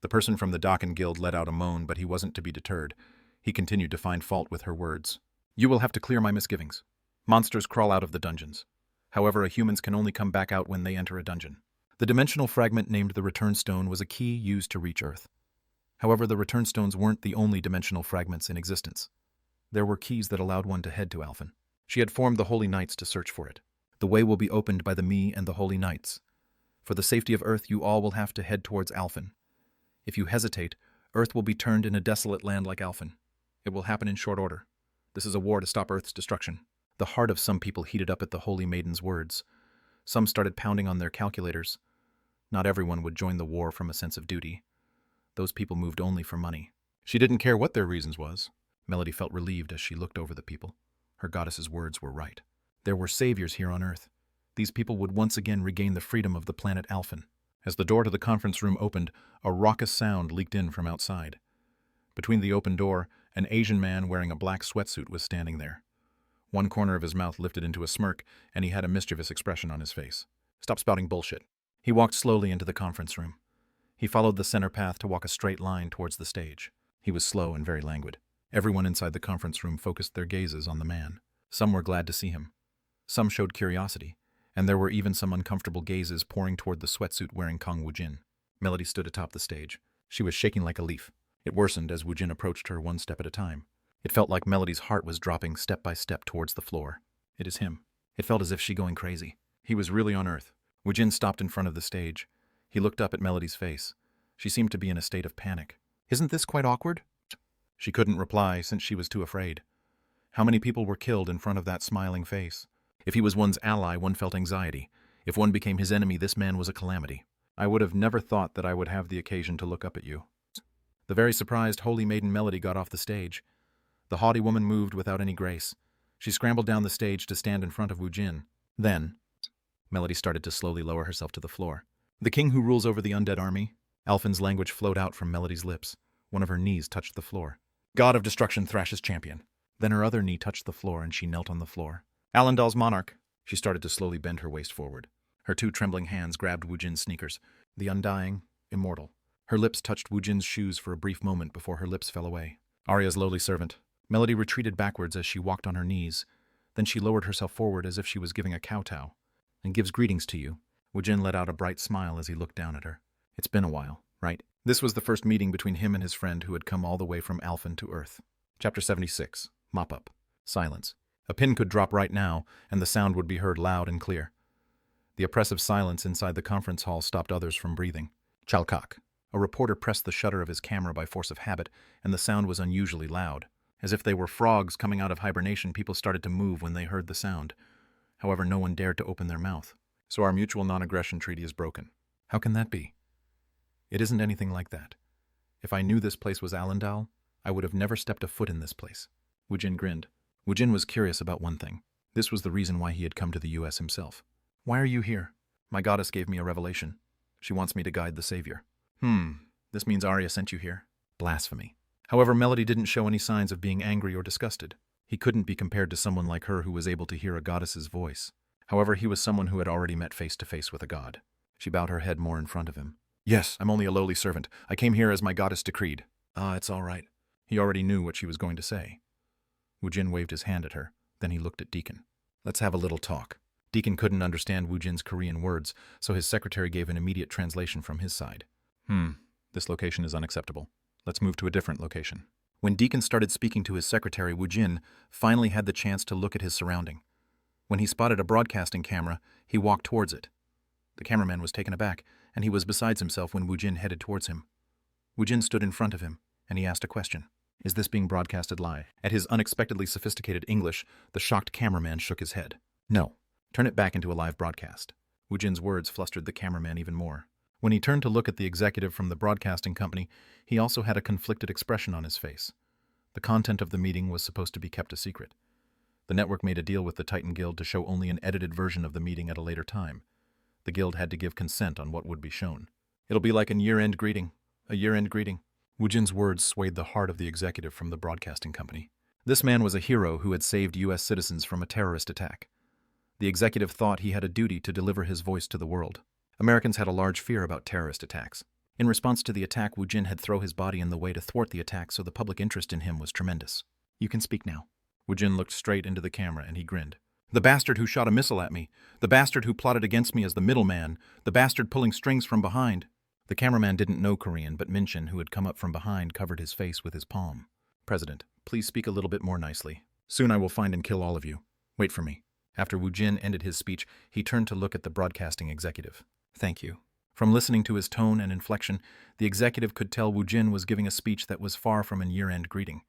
The person from the Dakin Guild let out a moan, but he wasn't to be deterred. He continued to find fault with her words. You will have to clear my misgivings. Monsters crawl out of the dungeons. However, humans can only come back out when they enter a dungeon. The dimensional fragment named the Return Stone was a key used to reach Earth. However, the Return Stones weren't the only dimensional fragments in existence. There were keys that allowed one to head to Alphen. She had formed the Holy Knights to search for it. The way will be opened by the Me and the Holy Knights. For the safety of Earth, you all will have to head towards Alphen. If you hesitate, Earth will be turned in a desolate land like Alphen. It will happen in short order. This is a war to stop Earth's destruction. The heart of some people heated up at the Holy Maiden's words. Some started pounding on their calculators. Not everyone would join the war from a sense of duty. Those people moved only for money. She didn't care what their reasons was. Melody felt relieved as she looked over the people. Her goddess's words were right. There were saviors here on Earth. These people would once again regain the freedom of the planet Alphen. As the door to the conference room opened, a raucous sound leaked in from outside. Between the open door, an Asian man wearing a black sweatsuit was standing there. One corner of his mouth lifted into a smirk, and he had a mischievous expression on his face. Stop spouting bullshit. He walked slowly into the conference room. He followed the center path to walk a straight line towards the stage. He was slow and very languid. Everyone inside the conference room focused their gazes on the man. Some were glad to see him. Some showed curiosity, and there were even some uncomfortable gazes pouring toward the sweatsuit-wearing Kang Woojin. Melody stood atop the stage. She was shaking like a leaf. It worsened as Woojin approached her one step at a time. It felt like Melody's heart was dropping step by step towards the floor. It is him. It felt as if she going crazy. He was really on Earth. Woojin stopped in front of the stage. He looked up at Melody's face. She seemed to be in a state of panic. Isn't this quite awkward? She couldn't reply since she was too afraid. How many people were killed in front of that smiling face? If he was one's ally, one felt anxiety. If one became his enemy, this man was a calamity. I would have never thought that I would have the occasion to look up at you. The very surprised Holy Maiden Melody got off the stage. The haughty woman moved without any grace. She scrambled down the stage to stand in front of Woojin. Then, Melody started to slowly lower herself to the floor. The king who rules over the undead army. Alphen's language flowed out from Melody's lips. One of her knees touched the floor. God of Destruction, Thrash's champion. Then her other knee touched the floor and she knelt on the floor. Alendal's monarch. She started to slowly bend her waist forward. Her two trembling hands grabbed Woojin's sneakers. The undying, immortal. Her lips touched Woojin's shoes for a brief moment before her lips fell away. Arya's lowly servant. Melody retreated backwards as she walked on her knees. Then she lowered herself forward as if she was giving a kowtow. And gives greetings to you. Woojin let out a bright smile as he looked down at her. It's been a while, right? This was the first meeting between him and his friend who had come all the way from Alphen to Earth. Chapter 76. Mop-up. Silence. A pin could drop right now, and the sound would be heard loud and clear. The oppressive silence inside the conference hall stopped others from breathing. Chalkak. A reporter pressed the shutter of his camera by force of habit, and the sound was unusually loud. As if they were frogs coming out of hibernation, people started to move when they heard the sound. However, no one dared to open their mouth. So our mutual non-aggression treaty is broken. How can that be? It isn't anything like that. If I knew this place was Alendal, I would have never stepped a foot in this place. Woojin grinned. Woojin was curious about one thing. This was the reason why he had come to the U.S. himself. Why are you here? My goddess gave me a revelation. She wants me to guide the savior. This means Arya sent you here. Blasphemy. However, Melody didn't show any signs of being angry or disgusted. He couldn't be compared to someone like her who was able to hear a goddess's voice. However, he was someone who had already met face-to-face with a god. She bowed her head more in front of him. Yes, I'm only a lowly servant. I came here as my goddess decreed. It's all right. He already knew what she was going to say. Woojin waved his hand at her. Then he looked at Deacon. Let's have a little talk. Deacon couldn't understand Woojin's Korean words, so his secretary gave an immediate translation from his side. This location is unacceptable. Let's move to a different location. When Deacon started speaking to his secretary, Woojin finally had the chance to look at his surrounding. When he spotted a broadcasting camera, he walked towards it. The cameraman was taken aback, and he was beside himself when Woojin headed towards him. Woojin stood in front of him, and he asked a question. Is this being broadcasted live? At his unexpectedly sophisticated English, the shocked cameraman shook his head. No. Turn it back into a live broadcast. Woojin's words flustered the cameraman even more. When he turned to look at the executive from the broadcasting company, he also had a conflicted expression on his face. The content of the meeting was supposed to be kept a secret. The network made a deal with the Titan Guild to show only an edited version of the meeting at a later time. The guild had to give consent on what would be shown. It'll be like a year-end greeting. A year-end greeting. Woojin's words swayed the heart of the executive from the broadcasting company. This man was a hero who had saved U.S. citizens from a terrorist attack. The executive thought he had a duty to deliver his voice to the world. Americans had a large fear about terrorist attacks. In response to the attack, Woojin had thrown his body in the way to thwart the attack, so the public interest in him was tremendous. You can speak now. Woojin looked straight into the camera and he grinned. The bastard who shot a missile at me. The bastard who plotted against me as the middleman. The bastard pulling strings from behind. The cameraman didn't know Korean, but Minchin, who had come up from behind, covered his face with his palm. President, please speak a little bit more nicely. Soon I will find and kill all of you. Wait for me. After Woojin ended his speech, he turned to look at the broadcasting executive. Thank you. From listening to his tone and inflection, the executive could tell Woojin was giving a speech that was far from an year-end greeting.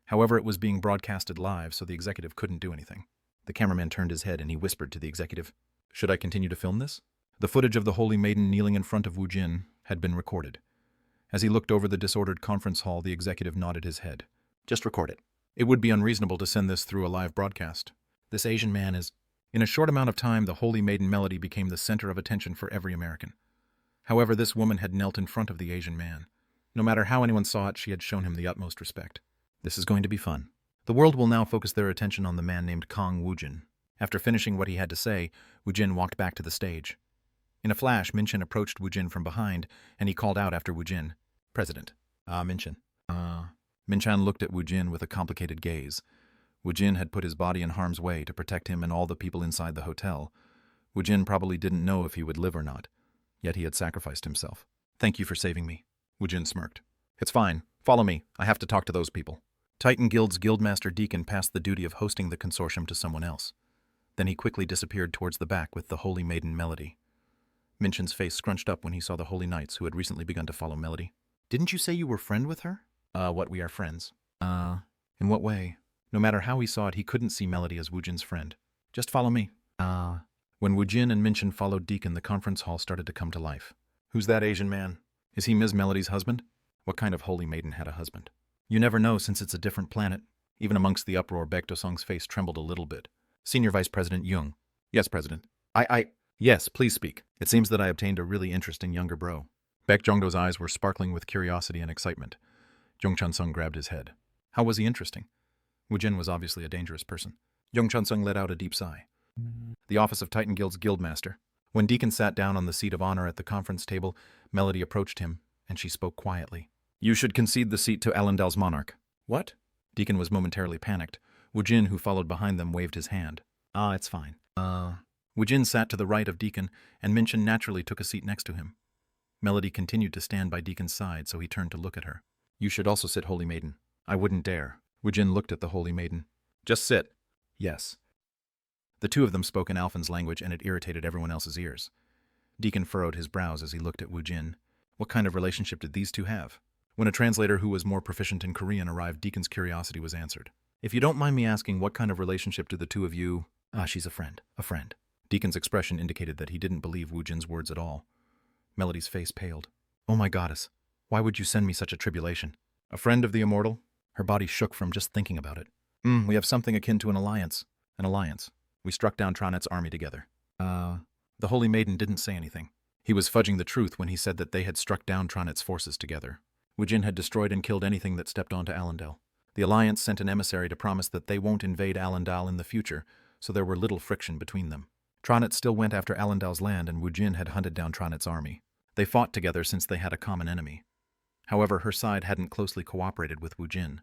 However, it was being broadcasted live, so the executive couldn't do anything. The cameraman turned his head and he whispered to the executive, "Should I continue to film this?" The footage of the Holy Maiden kneeling in front of Woojin had been recorded. As he looked over the disordered conference hall, the executive nodded his head. Just record it. It would be unreasonable to send this through a live broadcast. This Asian man is... In a short amount of time, the Holy Maiden melody became the center of attention for every American. However, this woman had knelt in front of the Asian man. No matter how anyone saw it, she had shown him the utmost respect. This is going to be fun. The world will now focus their attention on the man named Kang Woojin. After finishing what he had to say, Woojin walked back to the stage. In a flash, Minchin approached Woojin from behind, and he called out after Woojin, "President." Minchin. Minchan looked at Woojin with a complicated gaze. Woojin had put his body in harm's way to protect him and all the people inside the hotel. Woojin probably didn't know if he would live or not, yet he had sacrificed himself. "Thank you for saving me." Woojin smirked. "It's fine. Follow me. I have to talk to those people." Titan Guild's Guildmaster Deacon passed the duty of hosting the consortium to someone else. Then he quickly disappeared towards the back with the Holy Maiden Melody. Minchin's face scrunched up when he saw the Holy Knights who had recently begun to follow Melody. "Didn't you say you were friend with her?" We are friends." In what way?" No matter how he saw it, he couldn't see Melody as Woojin's friend. "Just follow me." When Woojin and Minchin followed Deacon, the conference hall started to come to life. "Who's that Asian man? Is he Ms. Melody's husband? What kind of Holy Maiden had a husband?" "You never know, since it's a different planet." Even amongst the uproar, Baek Do-sung's face trembled a little bit. "Senior Vice President Jung." "Yes, President." Yes, please speak. It seems that I obtained a really interesting younger bro." Baek Jongdo's eyes were sparkling with curiosity and excitement. Jung Chun-sung grabbed his head. How was he interesting? Woojin was obviously a dangerous person. Jung Chun-sung let out a deep sigh. The office of Titan Guild's Guildmaster. When Deacon sat down on the seat of honor at the conference table, Melody approached him, and she spoke quietly. "You should concede the seat to Allendale's Monarch." "What?" Deacon was momentarily panicked. Woojin, who followed behind them, waved his hand. It's fine." Woojin sat to the right of Deacon, and Minchin naturally took a seat next to him. Melody continued to stand by Deacon's side, so he turned to look at her. "You should also sit, Holy Maiden." "I wouldn't dare." Woojin looked at the Holy Maiden. "Just sit." "Yes." The two of them spoke in Alphen's language, and it irritated everyone else's ears. Deacon furrowed his brows as he looked at Woojin. What kind of relationship did these two have? When a translator who was more proficient in Korean arrived, Deacon's curiosity was answered. "If you don't mind me asking, what kind of relationship do the two of you—" "She's a friend. A friend." Deacon's expression indicated that he didn't believe Woojin's words at all. Melody's face paled. "Oh my goddess, why would you send me such a tribulation?" "A friend of the immortal?" Her body shook from just thinking about it. We have something akin to an alliance." "An alliance. We struck down Tronet's army together." The Holy Maiden didn't say anything. He was fudging the truth when he said that they had struck down Tronet's forces together. Woojin had destroyed and killed anything that stepped onto Allendale. The alliance sent an emissary to promise that they won't invade Allendale in the future, so there were little friction between them. Tronet still went after Allendale's land, and Woojin had hunted down Tronet's army. They fought together since they had a common enemy. However, her side hadn't closely cooperated with Woojin,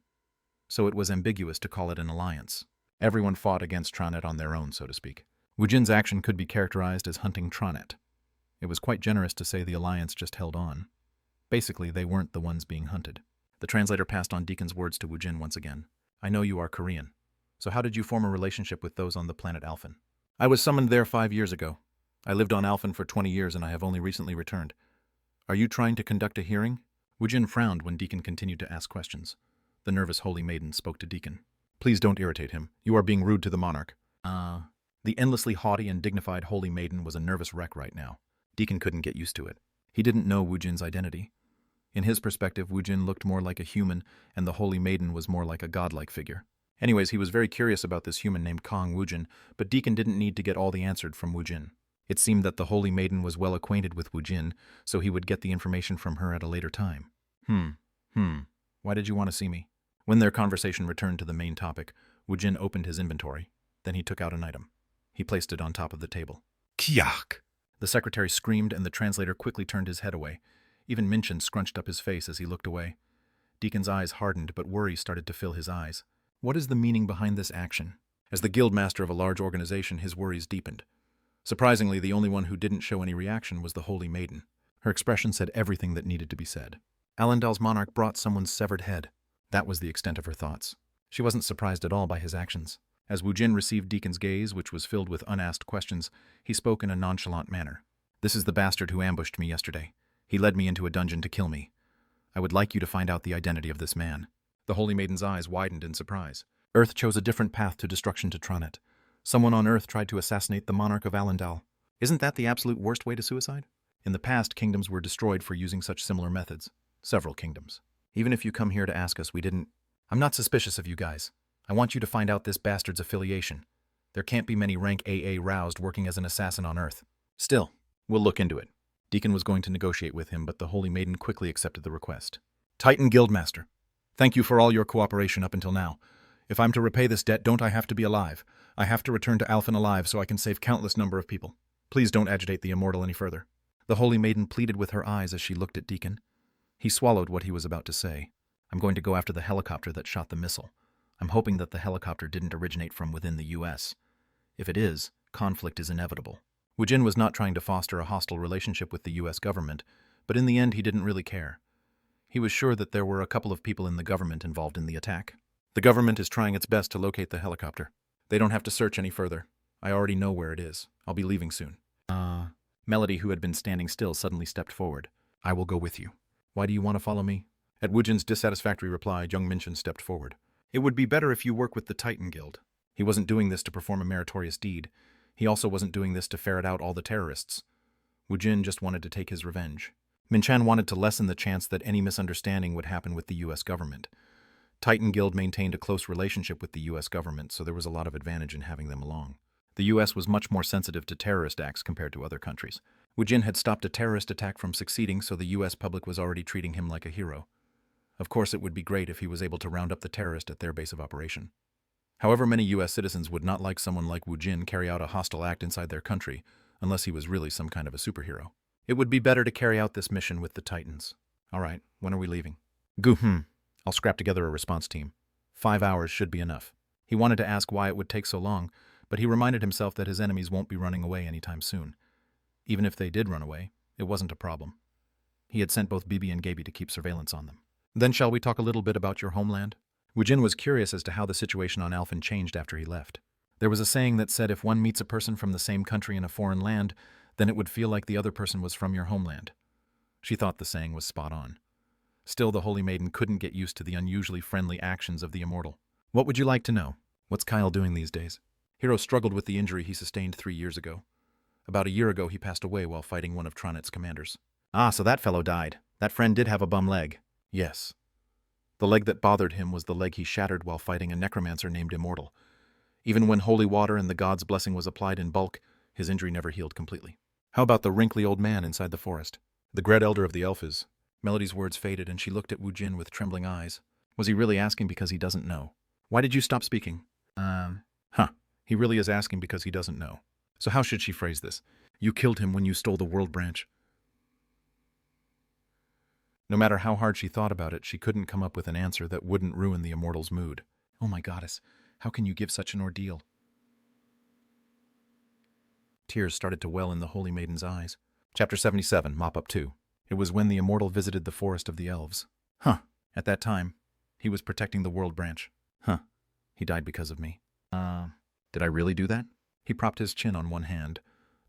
so it was ambiguous to call it an alliance. Everyone fought against Tronet on their own, so to speak. Woojin's action could be characterized as hunting Tronet. It was quite generous to say the alliance just held on. Basically, they weren't the ones being hunted. The translator passed on Deacon's words to Woojin once again. "I know you are Korean. So how did you form a relationship with those on the planet Alphen?" "I was summoned there 5 years ago. I lived on Alphen for 20 years and I have only recently returned." "Are you trying to conduct a hearing?" Woojin frowned when Deacon continued to ask questions. The nervous Holy Maiden spoke to Deacon. "Please don't irritate him. You are being rude to the Monarch." The endlessly haughty and dignified Holy Maiden was a nervous wreck right now. Deacon couldn't get used to it. He didn't know Woojin's identity. In his perspective, Woojin looked more like a human, and the Holy Maiden was more like a godlike figure. Anyways, he was very curious about this human named Kang Woojin, but Deacon didn't need to get all the answers from Woojin. It seemed that the Holy Maiden was well acquainted with Woojin, so he would get the information from her at a later time. Why did you want to see me?" When their conversation returned to the main topic, Woojin opened his inventory. Then he took out an item. He placed it on top of the table. "Kiak!" The secretary screamed and the translator quickly turned his head away. Even Minchin scrunched up his face as he looked away. Deacon's eyes hardened, but worry started to fill his eyes. What is the meaning behind this action? As the guild master of a large organization, his worries deepened. Surprisingly, the only one who didn't show any reaction was the Holy Maiden. Her expression said everything that needed to be said. Allendal's monarch brought someone's severed head. That was the extent of her thoughts. She wasn't surprised at all by his actions. As Woojin received Deacon's gaze, which was filled with unasked questions, he spoke in a nonchalant manner. "This is the bastard who ambushed me yesterday. He led me into a dungeon to kill me. I would like you to find out the identity of this man." The Holy Maiden's eyes widened in surprise. Earth chose a different path to destruction to Tronet. Someone on Earth tried to assassinate the monarch of Allendal. Isn't that the absolute worst way to suicide? In the past, kingdoms were destroyed for using such similar methods. Several kingdoms. Even if you come here to ask us, we didn't. I'm not suspicious of you guys. I want you to find out this bastard's affiliation. There can't be many rank AA roused working as an assassin on Earth. Still, we'll look into it. Deacon was going to negotiate with him, but the Holy Maiden quickly accepted the request. Titan Guildmaster, thank you for all your cooperation up until now. If I'm to repay this debt, don't I have to be alive? I have to return to Alphen alive so I can save countless number of people. Please don't agitate the immortal any further. The Holy Maiden pleaded with her eyes as she looked at Deacon. He swallowed what he was about to say. I'm going to go after the helicopter that shot the missile. I'm hoping that the helicopter didn't originate from within the U.S. If it is, conflict is inevitable. Woojin was not trying to foster a hostile relationship with the U.S. government, but in the end he didn't really care. He was sure that there were a couple of people in the government involved in the attack. The government is trying its best to locate the helicopter. They don't have to search any further. I already know where it is. I'll be leaving soon. Melody, who had been standing still, suddenly stepped forward. I will go with you. Why do you want to follow me? At Woojin's dissatisfactory reply, young Minchin stepped forward. It would be better if you work with the Titan Guild. He wasn't doing this to perform a meritorious deed. He also wasn't doing this to ferret out all the terrorists. Woojin just wanted to take his revenge. Minchan wanted to lessen the chance that any misunderstanding would happen with the U.S. government. Titan Guild maintained a close relationship with the U.S. government, so there was a lot of advantage in having them along. The U.S. was much more sensitive to terrorist acts compared to other countries. Woojin had stopped a terrorist attack from succeeding, so the U.S. public was already treating him like a hero. Of course, it would be great if he was able to round up the terrorist at their base of operation. However, many U.S. citizens would not like someone like Woojin carry out a hostile act inside their country, unless he was really some kind of a superhero. It would be better to carry out this mission with the Titans. All right, when are we leaving? I'll scrap together a response team. 5 hours should be enough. He wanted to ask why it would take so long, but he reminded himself that his enemies won't be running away anytime soon. Even if they did run away, it wasn't a problem. He had sent both Bibi and Gaby to keep surveillance on them. Then shall we talk a little bit about your homeland? Woojin was curious as to how the situation on Alphen changed after he left. There was a saying that said if one meets a person from the same country in a foreign land, then it would feel like the other person was from your homeland. She thought the saying was spot on. Still, the Holy Maiden couldn't get used to the unusually friendly actions of the immortal. What would you like to know? What's Kyle doing these days? Hero struggled with the injury he sustained 3 years ago. About a year ago, he passed away while fighting one of Tronet's commanders. Ah, so that fellow died. That friend did have a bum leg. Yes. The leg that bothered him was the leg he shattered while fighting a necromancer named Immortal. Even when holy water and the god's blessing was applied in bulk, his injury never healed completely. How about the wrinkly old man inside the forest? The Great Elder of the Elfes. Melody's words faded and she looked at Woojin with trembling eyes. Was he really asking because he doesn't know? Why did you stop speaking? He really is asking because he doesn't know. So how should she phrase this? You killed him when you stole the world branch. No matter how hard she thought about it, she couldn't come up with an answer that wouldn't ruin the immortal's mood. Oh my goddess, how can you give such an ordeal? Tears started to well in the Holy Maiden's eyes. Chapter 77, Mop-Up 2. It was when the immortal visited the forest of the elves. At that time, he was protecting the world branch. He died because of me. Did I really do that? He propped his chin on one hand.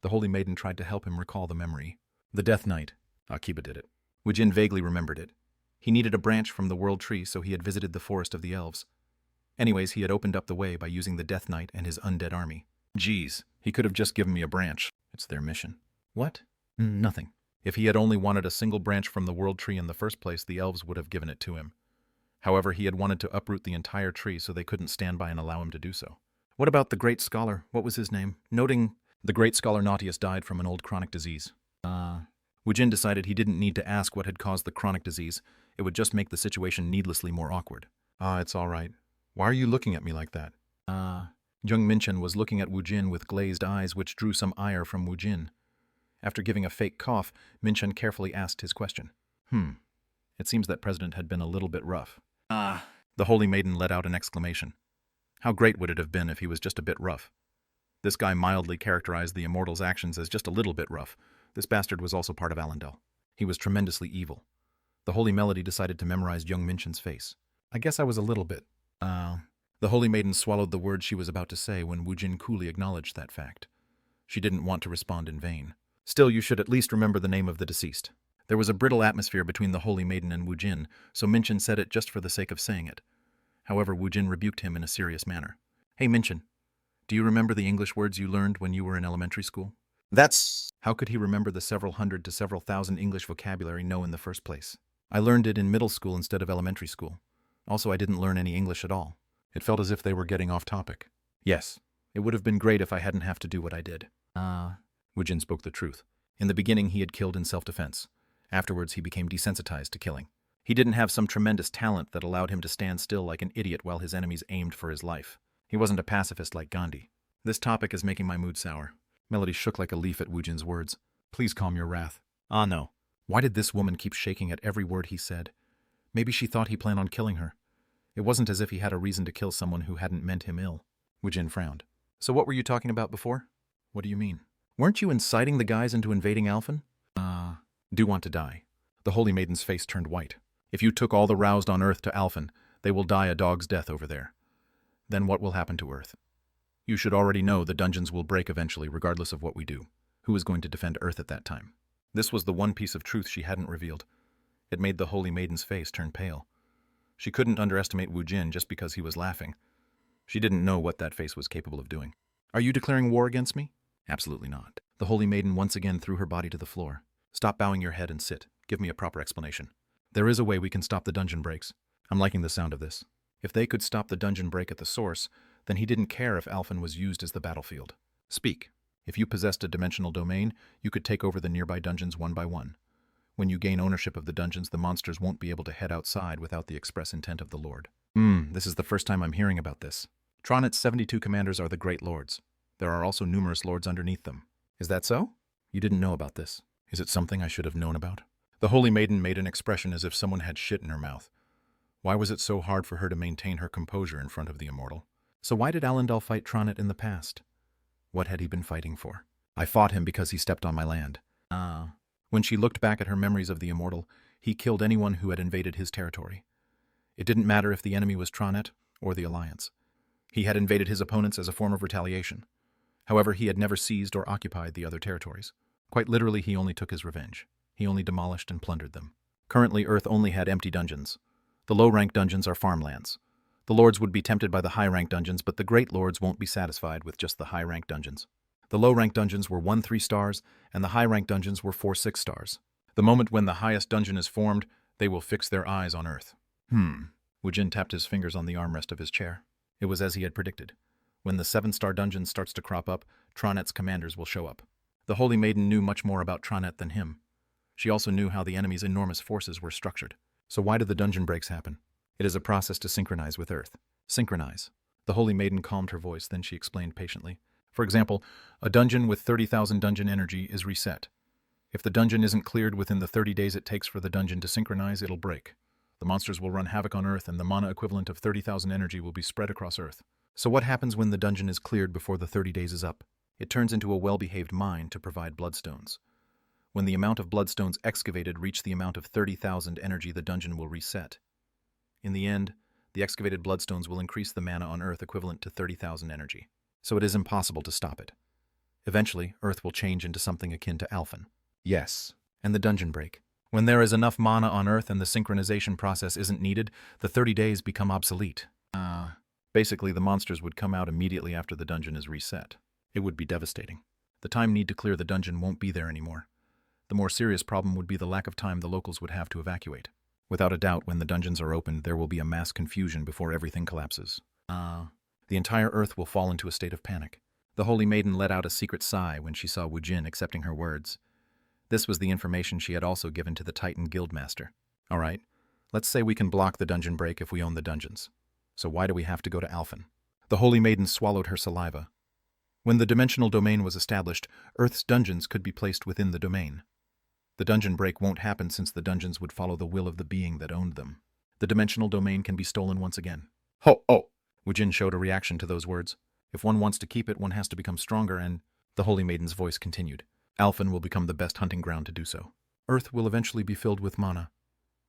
The Holy Maiden tried to help him recall the memory. The Death Knight. Akiba did it. Woojin vaguely remembered it. He needed a branch from the world tree, so he had visited the forest of the elves. Anyways, he had opened up the way by using the Death Knight and his undead army. Geez, he could have just given me a branch. It's their mission. What? Nothing. If he had only wanted a single branch from the world tree in the first place, the elves would have given it to him. However, he had wanted to uproot the entire tree, so they couldn't stand by and allow him to do so. What about the great scholar? What was his name? Noting the great scholar Nautius died from an old chronic disease. Woojin decided he didn't need to ask what had caused the chronic disease. It would just make the situation needlessly more awkward. It's all right. Why are you looking at me like that? Jung Minchin was looking at Woojin with glazed eyes, which drew some ire from Woojin. After giving a fake cough, Minchun carefully asked his question. It seems that President had been a little bit rough. The Holy Maiden let out an exclamation. How great would it have been if he was just a bit rough? This guy mildly characterized the Immortal's actions as just a little bit rough. This bastard was also part of Allendale. He was tremendously evil. The Holy Melody decided to memorize young Minchun's face. I guess I was a little bit. The Holy Maiden swallowed the words she was about to say when Woojin coolly acknowledged that fact. She didn't want to respond in vain. Still, you should at least remember the name of the deceased. There was a brittle atmosphere between the Holy Maiden and Woojin, so Minchun said it just for the sake of saying it. However, Woojin rebuked him in a serious manner. Hey, Minchun, do you remember the English words you learned when you were in elementary school? How could he remember the several hundred to several thousand English vocabulary know in the first place? I learned it in middle school instead of elementary school. Also, I didn't learn any English at all. It felt as if they were getting off topic. Yes, it would have been great if I hadn't have to do what I did. Woojin spoke the truth. In the beginning, he had killed in self-defense. Afterwards, he became desensitized to killing. He didn't have some tremendous talent that allowed him to stand still like an idiot while his enemies aimed for his life. He wasn't a pacifist like Gandhi. This topic is making my mood sour. Melody shook like a leaf at Woojin's words. Please calm your wrath. No. Why did this woman keep shaking at every word he said? Maybe she thought he planned on killing her. It wasn't as if he had a reason to kill someone who hadn't meant him ill. Woojin frowned. So what were you talking about before? What do you mean? Weren't you inciting the guys into invading Alphen? Do want to die. The Holy Maiden's face turned white. If you took all the roused on Earth to Alphen, they will die a dog's death over there. Then what will happen to Earth? You should already know the dungeons will break eventually, regardless of what we do. Who is going to defend Earth at that time? This was the one piece of truth she hadn't revealed. It made the Holy Maiden's face turn pale. She couldn't underestimate Woojin just because he was laughing. She didn't know what that face was capable of doing. Are you declaring war against me? Absolutely not. The Holy Maiden once again threw her body to the floor. Stop bowing your head and sit. Give me a proper explanation. There is a way we can stop the dungeon breaks. I'm liking the sound of this. If they could stop the dungeon break at the source, then he didn't care if Alphen was used as the battlefield. Speak. If you possessed a dimensional domain, you could take over the nearby dungeons one by one. When you gain ownership of the dungeons, the monsters won't be able to head outside without the express intent of the Lord. This is the first time I'm hearing about this. Tronit's 72 commanders are the Great Lords. There are also numerous lords underneath them. Is that so? You didn't know about this. Is it something I should have known about? The Holy Maiden made an expression as if someone had shit in her mouth. Why was it so hard for her to maintain her composure in front of the Immortal? So why did Allendale fight Tronit in the past? What had he been fighting for? I fought him because he stepped on my land. When she looked back at her memories of the Immortal, he killed anyone who had invaded his territory. It didn't matter if the enemy was Tronit or the Alliance. He had invaded his opponents as a form of retaliation. However, he had never seized or occupied the other territories. Quite literally, he only took his revenge. He only demolished and plundered them. Currently, Earth only had empty dungeons. The low-rank dungeons are farmlands. The lords would be tempted by the high-rank dungeons, but the great lords won't be satisfied with just the high-rank dungeons. The low-rank dungeons were 1 3 stars, and the high-rank dungeons were 4 6 stars. The moment when the highest dungeon is formed, they will fix their eyes on Earth. Woojin tapped his fingers on the armrest of his chair. It was as he had predicted. When the 7-star dungeon starts to crop up, Tronet's commanders will show up. The Holy Maiden knew much more about Tronet than him. She also knew how the enemy's enormous forces were structured. So why do the dungeon breaks happen? It is a process to synchronize with Earth. Synchronize. The Holy Maiden calmed her voice, then she explained patiently. For example, a dungeon with 30,000 dungeon energy is reset. If the dungeon isn't cleared within the 30 days it takes for the dungeon to synchronize, it'll break. The monsters will run havoc on Earth, and the mana equivalent of 30,000 energy will be spread across Earth. So what happens when the dungeon is cleared before the 30 days is up? It turns into a well-behaved mine to provide bloodstones. When the amount of bloodstones excavated reach the amount of 30,000 energy, the dungeon will reset. In the end, the excavated bloodstones will increase the mana on Earth equivalent to 30,000 energy. So it is impossible to stop it. Eventually, Earth will change into something akin to Alphen. Yes, and the dungeon break. When there is enough mana on Earth and the synchronization process isn't needed, the 30 days become obsolete. Basically, the monsters would come out immediately after the dungeon is reset. It would be devastating. The time need to clear the dungeon won't be there anymore. The more serious problem would be the lack of time the locals would have to evacuate. Without a doubt, when the dungeons are opened, there will be a mass confusion before everything collapses. The entire Earth will fall into a state of panic. The Holy Maiden let out a secret sigh when she saw Woojin accepting her words. This was the information she had also given to the Titan Guildmaster. All right, let's say we can block the dungeon break if we own the dungeons. So why do we have to go to Alphen? The Holy Maiden swallowed her saliva. When the dimensional domain was established, Earth's dungeons could be placed within the domain. The dungeon break won't happen since the dungeons would follow the will of the being that owned them. The dimensional domain can be stolen once again. Ho, oh! Woojin showed a reaction to those words. If one wants to keep it, one has to become stronger, and the Holy Maiden's voice continued. Alphen will become the best hunting ground to do so. Earth will eventually be filled with mana.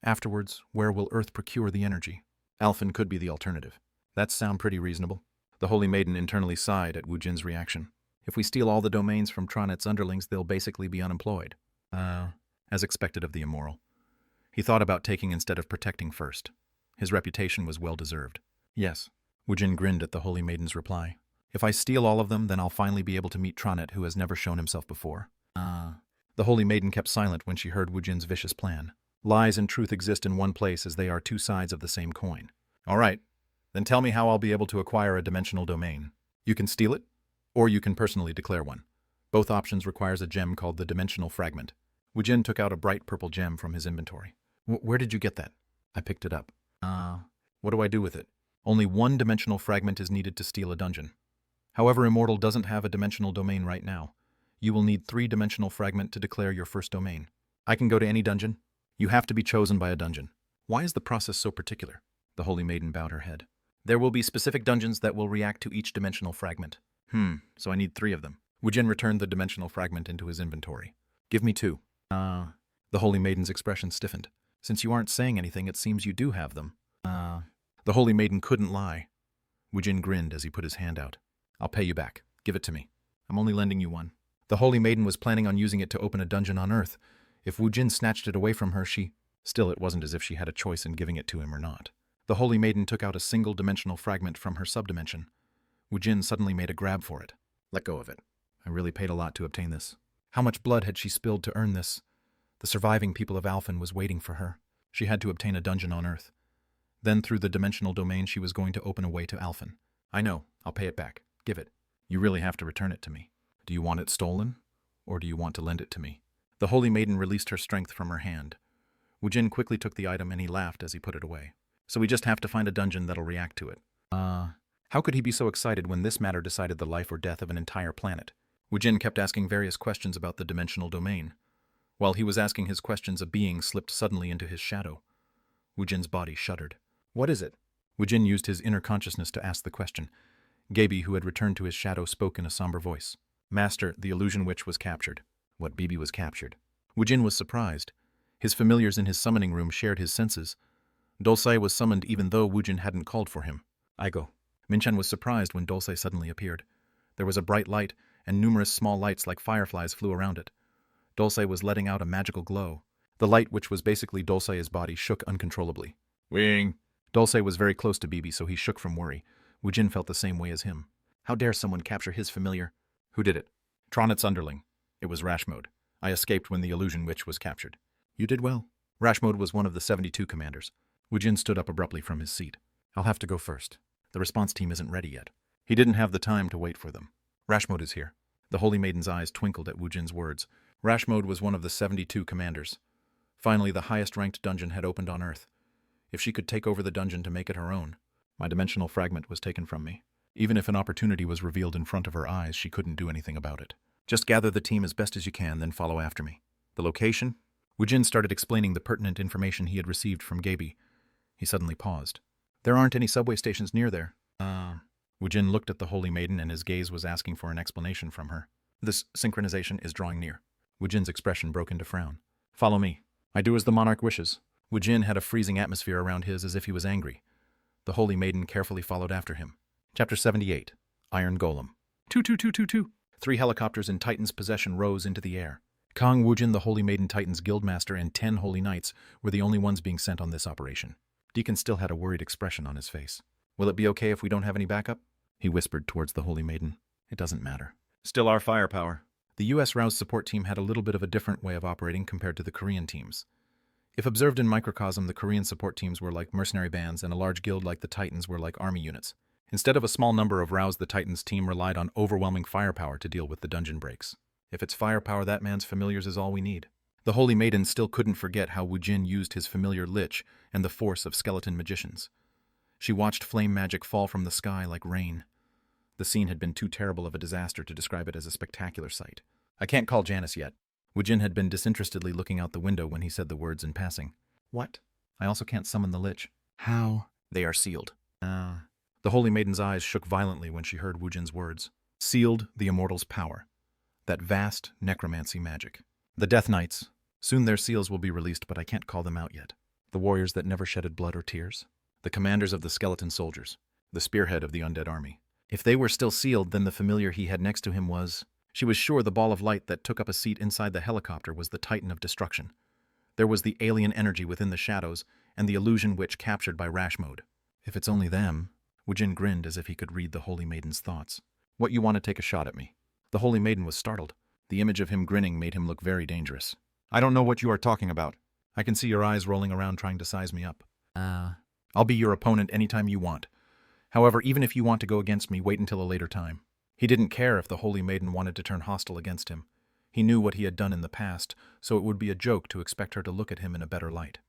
Afterwards, where will Earth procure the energy? Alphen could be the alternative. That sound pretty reasonable. The Holy Maiden internally sighed at Woojin's reaction. If we steal all the domains from Tronet's underlings, they'll basically be unemployed. As expected of the immoral. He thought about taking instead of protecting first. His reputation was well-deserved. Yes. Woojin grinned at the Holy Maiden's reply. If I steal all of them, then I'll finally be able to meet Tronet, who has never shown himself before. The Holy Maiden kept silent when she heard Woojin's vicious plan. Lies and truth exist in one place as they are two sides of the same coin. All right. Then tell me how I'll be able to acquire a dimensional domain. You can steal it, or you can personally declare one. Both options requires a gem called the Dimensional Fragment. Woojin took out a bright purple gem from his inventory. Where did you get that? I picked it up. What do I do with it? Only one dimensional fragment is needed to steal a dungeon. However, Immortal doesn't have a dimensional domain right now. You will need 3-dimensional fragment to declare your first domain. I can go to any dungeon. You have to be chosen by a dungeon. Why is the process so particular? The Holy Maiden bowed her head. There will be specific dungeons that will react to each dimensional fragment. So I need 3 of them. Woojin returned the dimensional fragment into his inventory. Give me 2. The Holy Maiden's expression stiffened. Since you aren't saying anything, it seems you do have them. The Holy Maiden couldn't lie. Woojin grinned as he put his hand out. I'll pay you back. Give it to me. I'm only lending you 1. The Holy Maiden was planning on using it to open a dungeon on Earth. If Woojin snatched it away from her, Still, it wasn't as if she had a choice in giving it to him or not. The Holy Maiden took out a single-dimensional fragment from her subdimension. Woojin suddenly made a grab for it. Let go of it. I really paid a lot to obtain this. How much blood had she spilled to earn this? The surviving people of Alphen was waiting for her. She had to obtain a dungeon on Earth. Then, through the dimensional domain, she was going to open a way to Alphen. I know. I'll pay it back. Give it. You really have to return it to me. Do you want it stolen, or do you want to lend it to me? The Holy Maiden released her strength from her hand. Woojin quickly took the item and he laughed as he put it away. So we just have to find a dungeon that'll react to it. How could he be so excited when this matter decided the life or death of an entire planet? Woojin kept asking various questions about the dimensional domain. While he was asking his questions, a being slipped suddenly into his shadow. Woojin's body shuddered. What is it? Woojin used his inner consciousness to ask the question. Gaby, who had returned to his shadow, spoke in a somber voice. Master, the illusion witch was captured. What Bibi was captured? Woojin was surprised. His familiars in his summoning room shared his senses. Dulce was summoned even though Woojin hadn't called for him. I go. Minchan was surprised when Dulce suddenly appeared. There was a bright light, and numerous small lights like fireflies flew around it. Dulce was letting out a magical glow. The light, which was basically Dulce's body, shook uncontrollably. Wing! Dulce was very close to Bibi, so he shook from worry. Woojin felt the same way as him. How dare someone capture his familiar? Who did it? Tronet's underling. It was Rashmode. I escaped when the illusion witch was captured. You did well. Rashmode was one of the 72 commanders. Woojin stood up abruptly from his seat. I'll have to go first. The response team isn't ready yet. He didn't have the time to wait for them. Rashmode is here. The Holy Maiden's eyes twinkled at Woojin's words. Rashmode was one of the 72 commanders. Finally, the highest-ranked dungeon had opened on Earth. If she could take over the dungeon to make it her own. My dimensional fragment was taken from me. Even if an opportunity was revealed in front of her eyes, she couldn't do anything about it. Just gather the team as best as you can, then follow after me. The location? Woojin started explaining the pertinent information he had received from Gaby. He suddenly paused. There aren't any subway stations near there. Woojin looked at the Holy Maiden and his gaze was asking for an explanation from her. This synchronization is drawing near. Woojin's expression broke into frown. Follow me. I do as the Monarch wishes. Woojin had a freezing atmosphere around his as if he was angry. The Holy Maiden carefully followed after him. Chapter 78. Iron Golem. 22222. 3 helicopters in Titan's possession rose into the air. Kang Woojin, the Holy Maiden Titan's guildmaster, and 10 Holy Knights were the only ones being sent on this operation. Deacon still had a worried expression on his face. Will it be okay if we don't have any backup? He whispered towards the Holy Maiden. It doesn't matter. Still our firepower. The U.S. Rouse support team had a little bit of a different way of operating compared to the Korean teams. If observed in microcosm, the Korean support teams were like mercenary bands, and a large guild like the Titans were like army units. Instead of a small number of Rouse, the Titans team relied on overwhelming firepower to deal with the dungeon breaks. If it's firepower, that man's familiars is all we need. The Holy Maiden still couldn't forget how Woojin used his familiar Lich and the force of skeleton magicians. She watched flame magic fall from the sky like rain. The scene had been too terrible of a disaster to describe it as a spectacular sight. I can't call Janice yet. Woojin had been disinterestedly looking out the window when he said the words in passing. What? I also can't summon the Lich. How? They are sealed. The Holy Maiden's eyes shook violently when she heard Woojin's words. Sealed the Immortal's power. That vast necromancy magic. The Death Knights. Soon their seals will be released, but I can't call them out yet. The warriors that never shedded blood or tears. The commanders of the skeleton soldiers. The spearhead of the undead army. If they were still sealed, then the familiar he had next to him was... She was sure the ball of light that took up a seat inside the helicopter was the Titan of Destruction. There was the alien energy within the shadows, and the illusion witch captured by Rash Mode. If it's only them... Woojin grinned as if he could read the Holy Maiden's thoughts. What, you want to take a shot at me? The Holy Maiden was startled. The image of him grinning made him look very dangerous. I don't know what you are talking about. I can see your eyes rolling around trying to size me up. I'll be your opponent anytime you want. However, even if you want to go against me, wait until a later time. He didn't care if the Holy Maiden wanted to turn hostile against him. He knew what he had done in the past, so it would be a joke to expect her to look at him in a better light.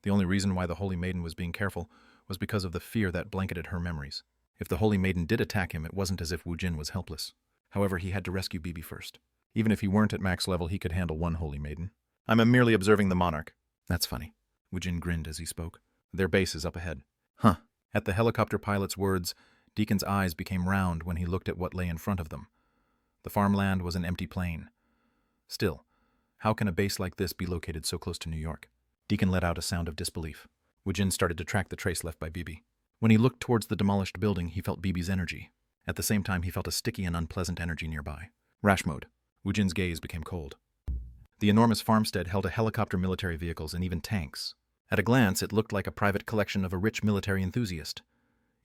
The only reason why the Holy Maiden was being careful was because of the fear that blanketed her memories. If the Holy Maiden did attack him, it wasn't as if Woojin was helpless. However, he had to rescue Bibi first. Even if he weren't at max level, he could handle one Holy Maiden. I'm merely observing the Monarch. That's funny. Woojin grinned as he spoke. Their base is up ahead. Huh. At the helicopter pilot's words, Deacon's eyes became round when he looked at what lay in front of them. The farmland was an empty plain. Still, how can a base like this be located so close to New York? Deacon let out a sound of disbelief. Woojin started to track the trace left by Bibi. When he looked towards the demolished building, he felt Bibi's energy. At the same time, he felt a sticky and unpleasant energy nearby. Rash Mode. Woojin's gaze became cold. The enormous farmstead held a helicopter, military vehicles, and even tanks. At a glance, it looked like a private collection of a rich military enthusiast.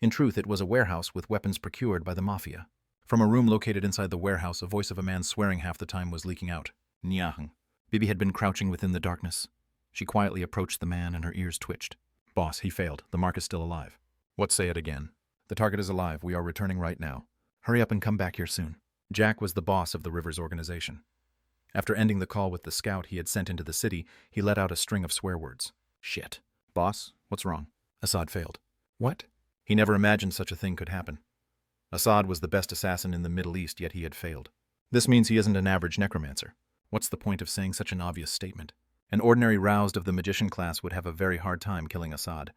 In truth, it was a warehouse with weapons procured by the mafia. From a room located inside the warehouse, a voice of a man swearing half the time was leaking out. Nyahang. Bibi had been crouching within the darkness. She quietly approached the man and her ears twitched. Boss, he failed. The mark is still alive. What, say it again? The target is alive. We are returning right now. Hurry up and come back here soon. Jack was the boss of the Rivers organization. After ending the call with the scout he had sent into the city, he let out a string of swear words. Shit. Boss, what's wrong? Assad failed. What? He never imagined such a thing could happen. Assad was the best assassin in the Middle East, yet he had failed. This means he isn't an average necromancer. What's the point of saying such an obvious statement? An ordinary roused of the magician class would have a very hard time killing Assad.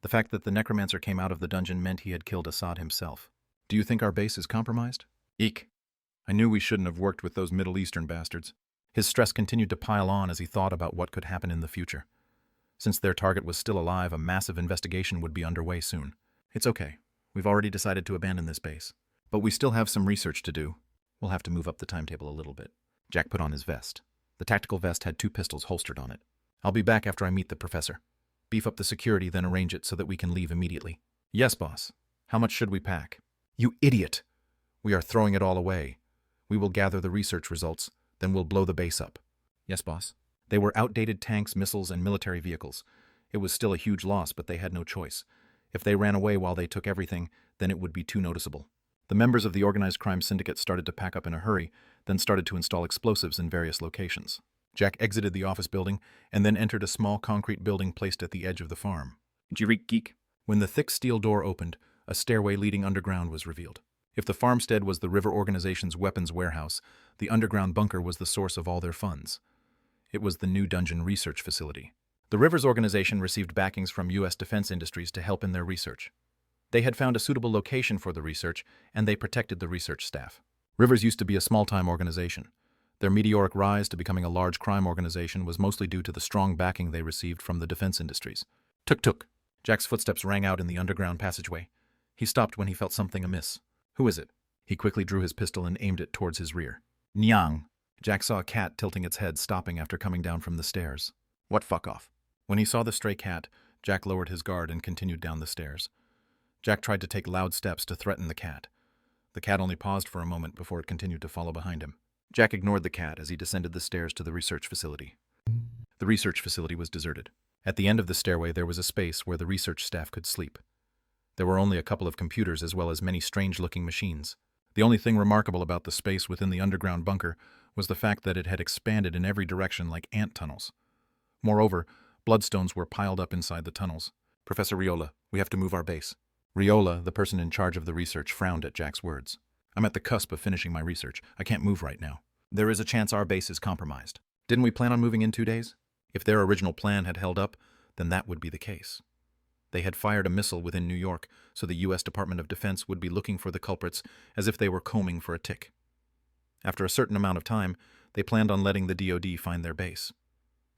The fact that the necromancer came out of the dungeon meant he had killed Assad himself. Do you think our base is compromised? Eek. I knew we shouldn't have worked with those Middle Eastern bastards. His stress continued to pile on as he thought about what could happen in the future. Since their target was still alive, a massive investigation would be underway soon. It's okay. We've already decided to abandon this base. But we still have some research to do. We'll have to move up the timetable a little bit. Jack put on his vest. The tactical vest had 2 pistols holstered on it. I'll be back after I meet the professor. Beef up the security, then arrange it so that we can leave immediately. Yes, boss. How much should we pack? You idiot! We are throwing it all away. We will gather the research results, then we'll blow the base up. Yes, boss. They were outdated tanks, missiles, and military vehicles. It was still a huge loss, but they had no choice. If they ran away while they took everything, then it would be too noticeable. The members of the organized crime syndicate started to pack up in a hurry, then started to install explosives in various locations. Jack exited the office building and then entered a small concrete building placed at the edge of the farm. Jirik geek. When the thick steel door opened, a stairway leading underground was revealed. If the farmstead was the River Organization's weapons warehouse, the underground bunker was the source of all their funds. It was the new dungeon research facility. The Rivers Organization received backings from U.S. defense industries to help in their research. They had found a suitable location for the research, and they protected the research staff. Rivers used to be a small-time organization. Their meteoric rise to becoming a large crime organization was mostly due to the strong backing they received from the defense industries. Tuk-tuk. Jack's footsteps rang out in the underground passageway. He stopped when he felt something amiss. Who is it? He quickly drew his pistol and aimed it towards his rear. Nyang. Jack saw a cat tilting its head, stopping after coming down from the stairs. What fuck off? When he saw the stray cat, Jack lowered his guard and continued down the stairs. Jack tried to take loud steps to threaten the cat. The cat only paused for a moment before it continued to follow behind him. Jack ignored the cat as he descended the stairs to the research facility. The research facility was deserted. At the end of the stairway there was a space where the research staff could sleep. There were only a couple of computers as well as many strange-looking machines. The only thing remarkable about the space within the underground bunker was the fact that it had expanded in every direction like ant tunnels. Moreover, bloodstones were piled up inside the tunnels. Professor Riola, we have to move our base. Riola, the person in charge of the research, frowned at Jack's words. I'm at the cusp of finishing my research. I can't move right now. There is a chance our base is compromised. Didn't we plan on moving in 2 days? If their original plan had held up, then that would be the case. They had fired a missile within New York, so the U.S. Department of Defense would be looking for the culprits as if they were combing for a tick. After a certain amount of time, they planned on letting the DoD find their base.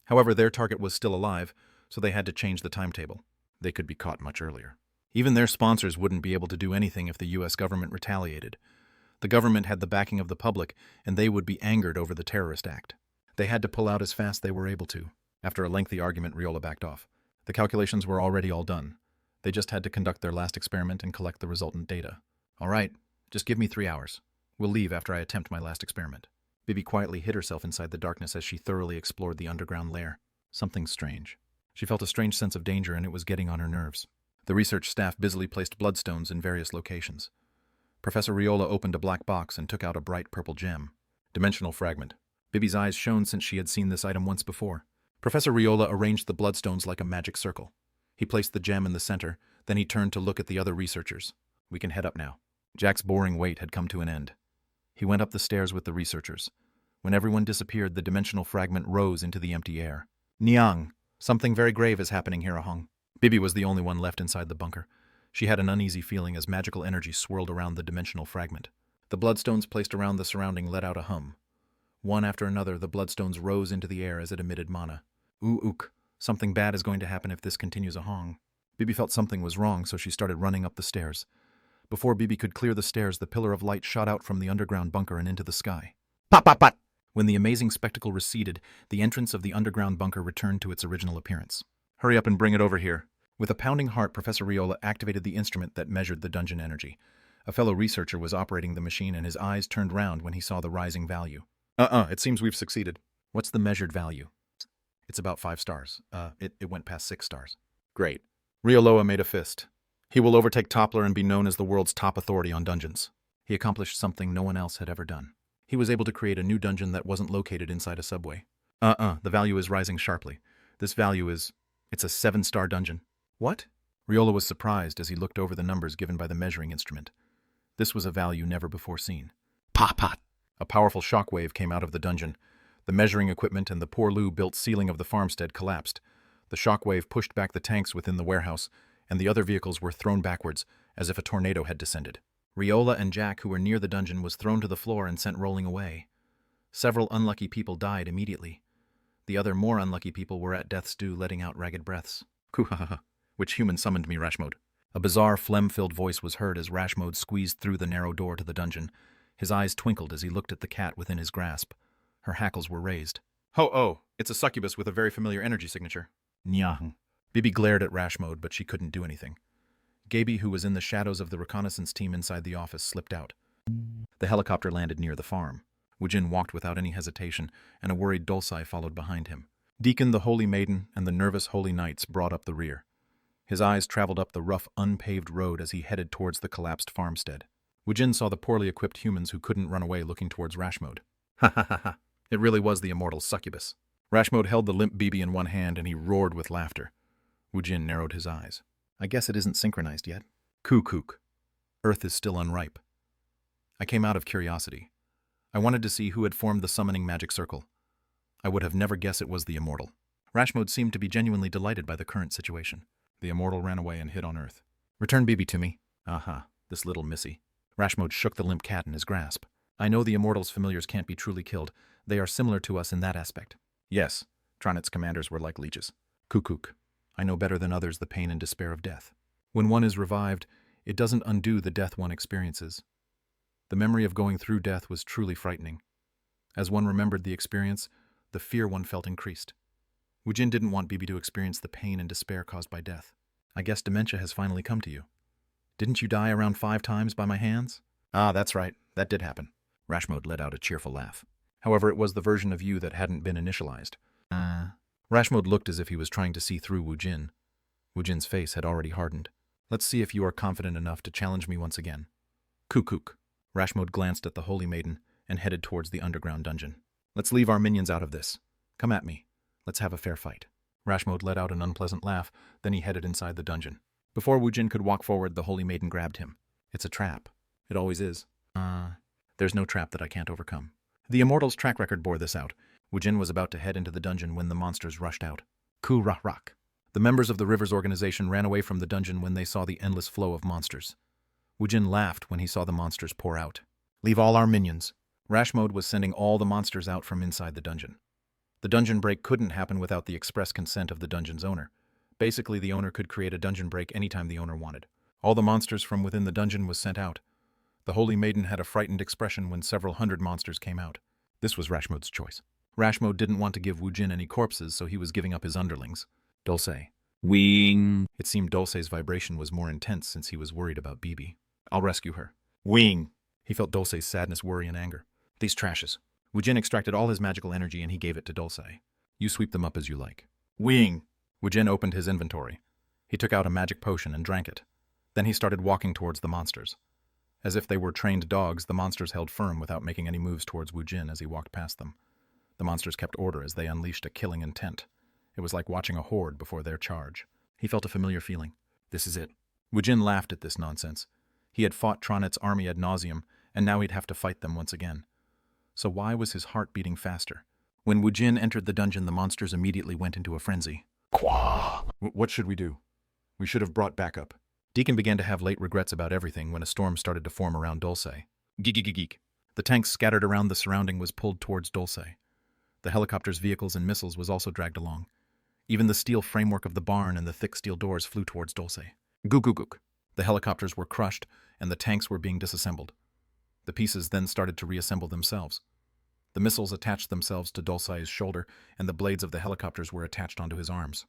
However, their target was still alive, so they had to change the timetable. They could be caught much earlier. Even their sponsors wouldn't be able to do anything if the U.S. government retaliated. The government had the backing of the public, and they would be angered over the terrorist act. They had to pull out as fast they were able to. After a lengthy argument, Riola backed off. The calculations were already all done. They just had to conduct their last experiment and collect the resultant data. All right, just give me 3 hours. We'll leave after I attempt my last experiment. Bibi quietly hid herself inside the darkness as she thoroughly explored the underground lair. Something strange. She felt a strange sense of danger, and it was getting on her nerves. The research staff busily placed bloodstones in various locations. Professor Riola opened a black box and took out a bright purple gem. Dimensional fragment. Bibi's eyes shone since she had seen this item once before. Professor Riola arranged the bloodstones like a magic circle. He placed the gem in the center, then he turned to look at the other researchers. We can head up now. Jack's boring wait had come to an end. He went up the stairs with the researchers. When everyone disappeared, the dimensional fragment rose into the empty air. Niang, something very grave is happening here, Ahong. Bibi was the only one left inside the bunker. She had an uneasy feeling as magical energy swirled around the dimensional fragment. The bloodstones placed around the surrounding let out a hum. One after another, the bloodstones rose into the air as it emitted mana. Ook. Something bad is going to happen if this continues, Ahong. Bibi felt something was wrong, so she started running up the stairs. Before Bibi could clear the stairs, the pillar of light shot out from the underground bunker and into the sky. Pop, pop, pop! When the amazing spectacle receded, the entrance of the underground bunker returned to its original appearance. Hurry up and bring it over here. With a pounding heart, Professor Riola activated the instrument that measured the dungeon energy. A fellow researcher was operating the machine, and his eyes turned round when he saw the rising value. It seems we've succeeded. What's the measured value? It's about 5 stars. It went past 6 stars. Great. Rioloa made a fist. He will overtake Toppler and be known as the world's top authority on dungeons. He accomplished something no one else had ever done. He was able to create a new dungeon that wasn't located inside a subway. The value is rising sharply. This value is... it's a 7-star dungeon. What? Riola was surprised as he looked over the numbers given by the measuring instrument. This was a value never before seen. Pop, pop! A powerful shockwave came out of the dungeon. The measuring equipment and the poor Lou-built ceiling of the farmstead collapsed. The shockwave pushed back the tanks within the warehouse, and the other vehicles were thrown backwards, as if a tornado had descended. Riola and Jack, who were near the dungeon, was thrown to the floor and sent rolling away. Several unlucky people died immediately. The other more unlucky people were at death's due, letting out ragged breaths. Kuhahaha. Which human summoned me, Rashmode? A bizarre, phlegm-filled voice was heard as Rashmode squeezed through the narrow door to the dungeon. His eyes twinkled as he looked at the cat within his grasp. Her hackles were raised. Ho-oh, it's a succubus with a very familiar energy signature. Nyah. Bibi glared at Rashmode, but she couldn't do anything. Gaby, who was in the shadows of the reconnaissance team inside the office, slipped out. The helicopter landed near the farm. Woojin walked without any hesitation, and a worried Dulcai followed behind him. Deacon, the Holy Maiden, and the nervous Holy Knights brought up the rear. His eyes traveled up the rough, unpaved road as he headed towards the collapsed farmstead. Woojin saw the poorly equipped humans who couldn't run away looking towards Rashmode. Ha ha ha ha. It really was the immortal succubus. Rashmode held the limp Bibi in one hand and he roared with laughter. Woojin narrowed his eyes. I guess it isn't synchronized yet. Kook. Earth is still unripe. I came out of curiosity. I wanted to see who had formed the summoning magic circle. I would have never guessed it was the immortal. Rashmode seemed to be genuinely delighted by the current situation. The immortal ran away and hid on Earth. Return Bibi to me. Aha, this little missy. Rashmode shook the limp cat in his grasp. I know the immortal's familiars can't be truly killed. They are similar to us in that aspect. Yes, Tronit's commanders were like leeches. Kook. I know better than others the pain and despair of death. When one is revived, it doesn't undo the death one experiences. The memory of going through death was truly frightening. As one remembered the experience, the fear one felt increased. Woojin didn't want Bibi to experience the pain and despair caused by death. I guess dementia has finally come to you. Didn't you die around 5 times by my hands? Ah, that's right. That did happen. Rashmode let out a cheerful laugh. However, it was the version of you that hadn't been initialized. Rashmode looked as if he was trying to see through Woojin. Woojin's face had already hardened. Let's see if you are confident enough to challenge me once again. Kook. Rashmode glanced at the Holy Maiden and headed towards the underground dungeon. Let's leave our minions out of this. Come at me. Let's have a fair fight. Rashmode let out an unpleasant laugh, then he headed inside the dungeon. Before Woojin could walk forward, the Holy Maiden grabbed him. It's a trap. It always is. There's no trap that I can't overcome. The Immortals' track record bore this out. Woojin was about to head into the dungeon when the monsters rushed out. Ku-rah-rak. The members of the Rivers organization ran away from the dungeon when they saw the endless flow of monsters. Woojin laughed when he saw the monsters pour out. Leave all our minions. Rashmode was sending all the monsters out from inside the dungeon. The dungeon break couldn't happen without the express consent of the dungeon's owner. Basically, the owner could create a dungeon break anytime the owner wanted. All the monsters from within the dungeon was sent out. The Holy Maiden had a frightened expression when several hundred monsters came out. This was Rashmode's choice. Rashmode didn't want to give Woojin any corpses, so he was giving up his underlings. Dulce. Wing. It seemed Dulce's vibration was more intense since he was worried about Bibi. I'll rescue her. Wing. He felt Dulce's sadness, worry, and anger. These trashes. Woojin extracted all his magical energy and he gave it to Dulce. You sweep them up as you like. Wing. Woojin opened his inventory. He took out a magic potion and drank it. Then he started walking towards the monsters. As if they were trained dogs, the monsters held firm without making any moves towards Woojin as he walked past them. The monsters kept order as they unleashed a killing intent. It was like watching a horde before their charge. He felt a familiar feeling. This is it. Woojin laughed at this nonsense. He had fought Tronit's army ad nauseum, and now he'd have to fight them once again. So why was his heart beating faster? When Woojin entered the dungeon, the monsters immediately went into a frenzy. Quah! What should we do? We should have brought backup. Deacon began to have late regrets about everything when a storm started to form around Dulce. Geek. The tanks scattered around the surrounding was pulled towards Dulce. The helicopter's vehicles and missiles was also dragged along. Even the steel framework of the barn and the thick steel doors flew towards Dulce. Gook. The helicopters were crushed, and the tanks were being disassembled. The pieces then started to reassemble themselves. The missiles attached themselves to Dulce's shoulder, and the blades of the helicopters were attached onto his arms.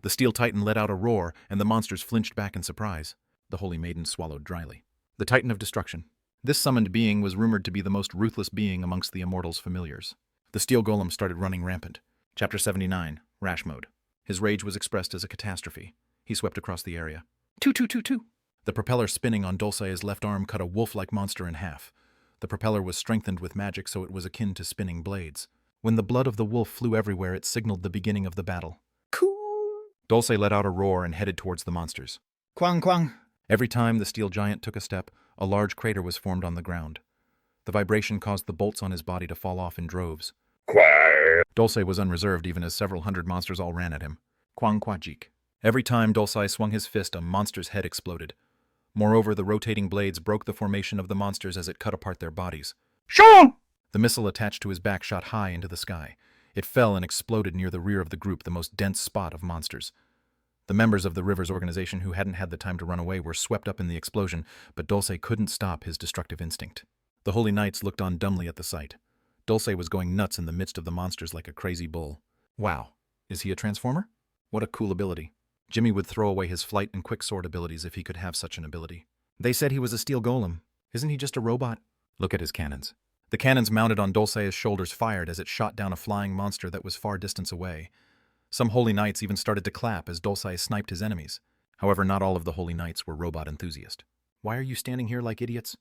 The steel titan let out a roar, and the monsters flinched back in surprise. The Holy Maiden swallowed dryly. The Titan of Destruction. This summoned being was rumored to be the most ruthless being amongst the Immortals' familiars. The steel golem started running rampant. Chapter 79, Rashmode. His rage was expressed as a catastrophe. He swept across the area. Two. The propeller spinning on Dulce's left arm cut a wolf-like monster in half. The propeller was strengthened with magic, so it was akin to spinning blades. When the blood of the wolf flew everywhere, it signaled the beginning of the battle. Dulce let out a roar and headed towards the monsters. Quang. Every time the steel giant took a step, a large crater was formed on the ground. The vibration caused the bolts on his body to fall off in droves. Quack. Dulce was unreserved even as several hundred monsters all ran at him. Quang Quajik. Every time Dulce swung his fist, a monster's head exploded. Moreover, the rotating blades broke the formation of the monsters as it cut apart their bodies. Shoo! The missile attached to his back shot high into the sky. It fell and exploded near the rear of the group, the most dense spot of monsters. The members of the Rivers organization who hadn't had the time to run away were swept up in the explosion, but Dulce couldn't stop his destructive instinct. The Holy Knights looked on dumbly at the sight. Dulce was going nuts in the midst of the monsters like a crazy bull. Wow, is he a transformer? What a cool ability. Jimmy would throw away his flight and quicksword abilities if he could have such an ability. They said he was a steel golem. Isn't he just a robot? Look at his cannons. The cannons mounted on Dulce's shoulders fired as it shot down a flying monster that was far distance away. Some Holy Knights even started to clap as Dulce sniped his enemies. However, not all of the Holy Knights were robot enthusiasts. Why are you standing here like idiots?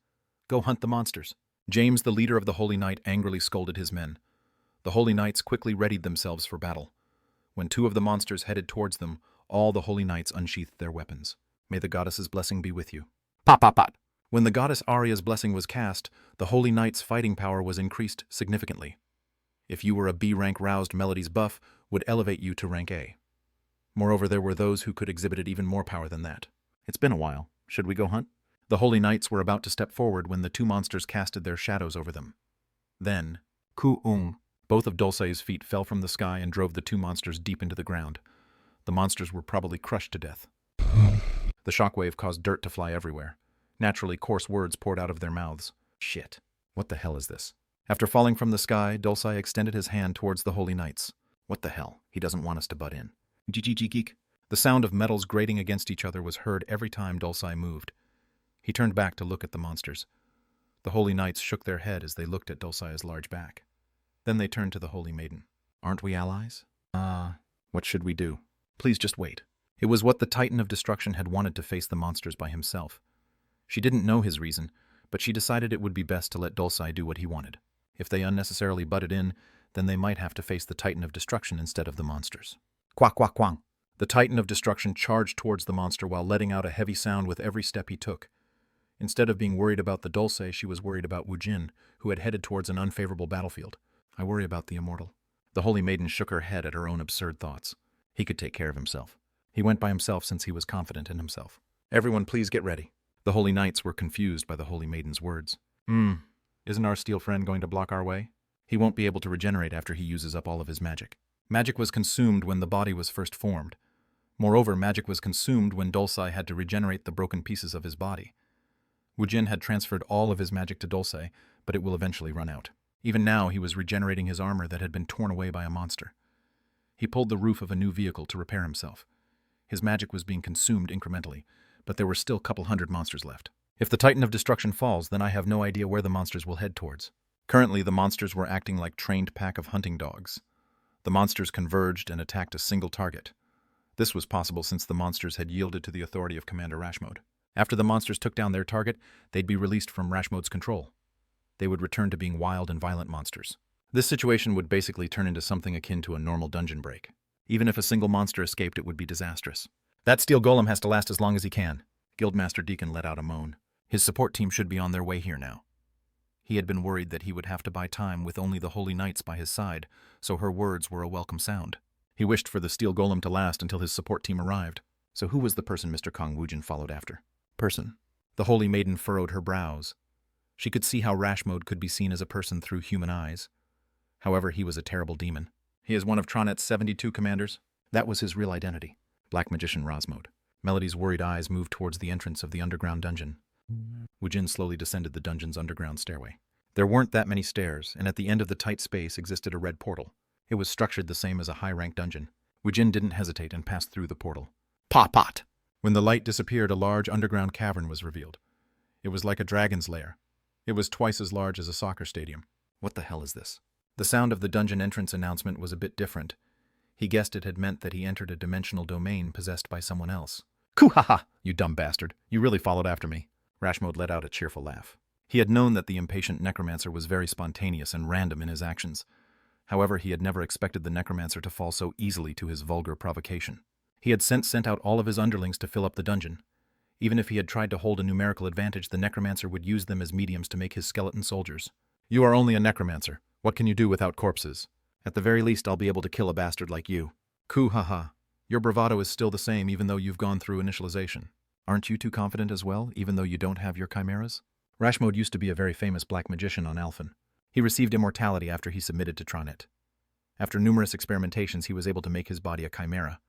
Go hunt the monsters. James, the leader of the Holy Knight, angrily scolded his men. The Holy Knights quickly readied themselves for battle. When two of the monsters headed towards them, all the Holy Knights unsheathed their weapons. May the goddess's blessing be with you. Pot. When the goddess Arya's blessing was cast, the Holy Knight's fighting power was increased significantly. If you were a B-rank roused Melody's buff, would elevate you to rank A. Moreover, there were those who could exhibit even more power than that. It's been a while. Should we go hunt? The Holy Knights were about to step forward when the two monsters casted their shadows over them. Then, Ku-ung, both of Dulce's feet fell from the sky and drove the two monsters deep into the ground. The monsters were probably crushed to death. The shockwave caused dirt to fly everywhere. Naturally, coarse words poured out of their mouths. Shit. What the hell is this? After falling from the sky, Dulce extended his hand towards the Holy Knights. What the hell? He doesn't want us to butt in. Geek. The sound of metals grating against each other was heard every time Dulce moved. He turned back to look at the monsters. The Holy Knights shook their head as they looked at Dulce's large back. Then they turned to the Holy Maiden. Aren't we allies? What should we do? Please just wait. It was what the Titan of Destruction had wanted to face the monsters by himself. She didn't know his reason, but she decided it would be best to let Dulce do what he wanted. If they unnecessarily butted in, then they might have to face the Titan of Destruction instead of the monsters. Quack. The Titan of Destruction charged towards the monster while letting out a heavy sound with every step he took. Instead of being worried about the Dulce, she was worried about Woojin, who had headed towards an unfavorable battlefield. I worry about the immortal. The Holy Maiden shook her head at her own absurd thoughts. He could take care of himself. He went by himself since he was confident in himself. Everyone please get ready. The Holy Knights were confused by the Holy Maiden's words. Isn't our steel friend going to block our way? He won't be able to regenerate after he uses up all of his magic. Magic was consumed when the body was first formed. Moreover, magic was consumed when Dulce had to regenerate the broken pieces of his body. Woojin had transferred all of his magic to Dulce, but it will eventually run out. Even now, he was regenerating his armor that had been torn away by a monster. He pulled the roof of a new vehicle to repair himself. His magic was being consumed incrementally, but there were still a couple hundred monsters left. If the Titan of Destruction falls, then I have no idea where the monsters will head towards. Currently, the monsters were acting like trained pack of hunting dogs. The monsters converged and attacked a single target. This was possible since the monsters had yielded to the authority of Commander Rashmode. After the monsters took down their target, they'd be released from Rashmode's control. They would return to being wild and violent monsters. This situation would basically turn into something akin to a normal dungeon break. Even if a single monster escaped, it would be disastrous. That steel golem has to last as long as he can. Guildmaster Deacon let out a moan. His support team should be on their way here now. He had been worried that he would have to buy time with only the Holy Knights by his side, so her words were a welcome sound. He wished for the steel golem to last until his support team arrived. So who was the person Mr. Kang Woojin followed after? Person. The Holy Maiden furrowed her brows. She could see how Rashmode could be seen as a person through human eyes. However, he was a terrible demon. He is one of Tronet's 72 commanders. That was his real identity. Black Magician Rosmode. Melody's worried eyes moved towards the entrance of the underground dungeon. Woojin slowly descended the dungeon's underground stairway. There weren't that many stairs, and at the end of the tight space existed a red portal. It was structured the same as a high-rank dungeon. Woojin didn't hesitate and passed through the portal. Pot! When the light disappeared, a large underground cavern was revealed. It was like a dragon's lair. It was twice as large as a soccer stadium. What the hell is this? The sound of the dungeon entrance announcement was a bit different. He guessed it had meant that he entered a dimensional domain possessed by someone else. Koo-ha-ha, you dumb bastard. You really followed after me. Rashmode let out a cheerful laugh. He had known that the impatient Necromancer was very spontaneous and random in his actions. However, he had never expected the Necromancer to fall so easily to his vulgar provocation. He had sent out all of his underlings to fill up the dungeon. Even if he had tried to hold a numerical advantage, the Necromancer would use them as mediums to make his skeleton soldiers. You are only a Necromancer. What can you do without corpses? At the very least, I'll be able to kill a bastard like you. Koo-ha-ha. Your bravado is still the same even though you've gone through initialization. Aren't you too confident as well, even though you don't have your chimeras? Rashmode used to be a very famous black magician on Alphen. He received immortality after he submitted to Tronet. After numerous experimentations, he was able to make his body a chimera.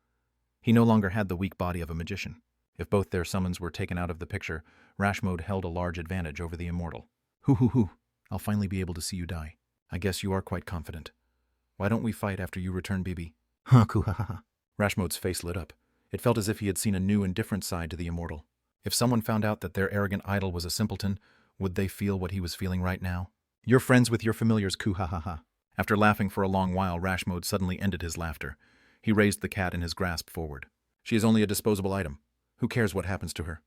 He no longer had the weak body of a magician. If both their summons were taken out of the picture, Rashmode held a large advantage over the immortal. Hoo. I'll finally be able to see you die. I guess you are quite confident. Why don't we fight after you return, Bibi? Koo-ha-ha. Rashmode's face lit up. It felt as if he had seen a new and different side to the immortal. If someone found out that their arrogant idol was a simpleton, would they feel what he was feeling right now? You're friends with your familiars, Koo-ha-ha-ha. After laughing for a long while, Rashmode suddenly ended his laughter. He raised the cat in his grasp forward. She is only a disposable item. Who cares what happens to her?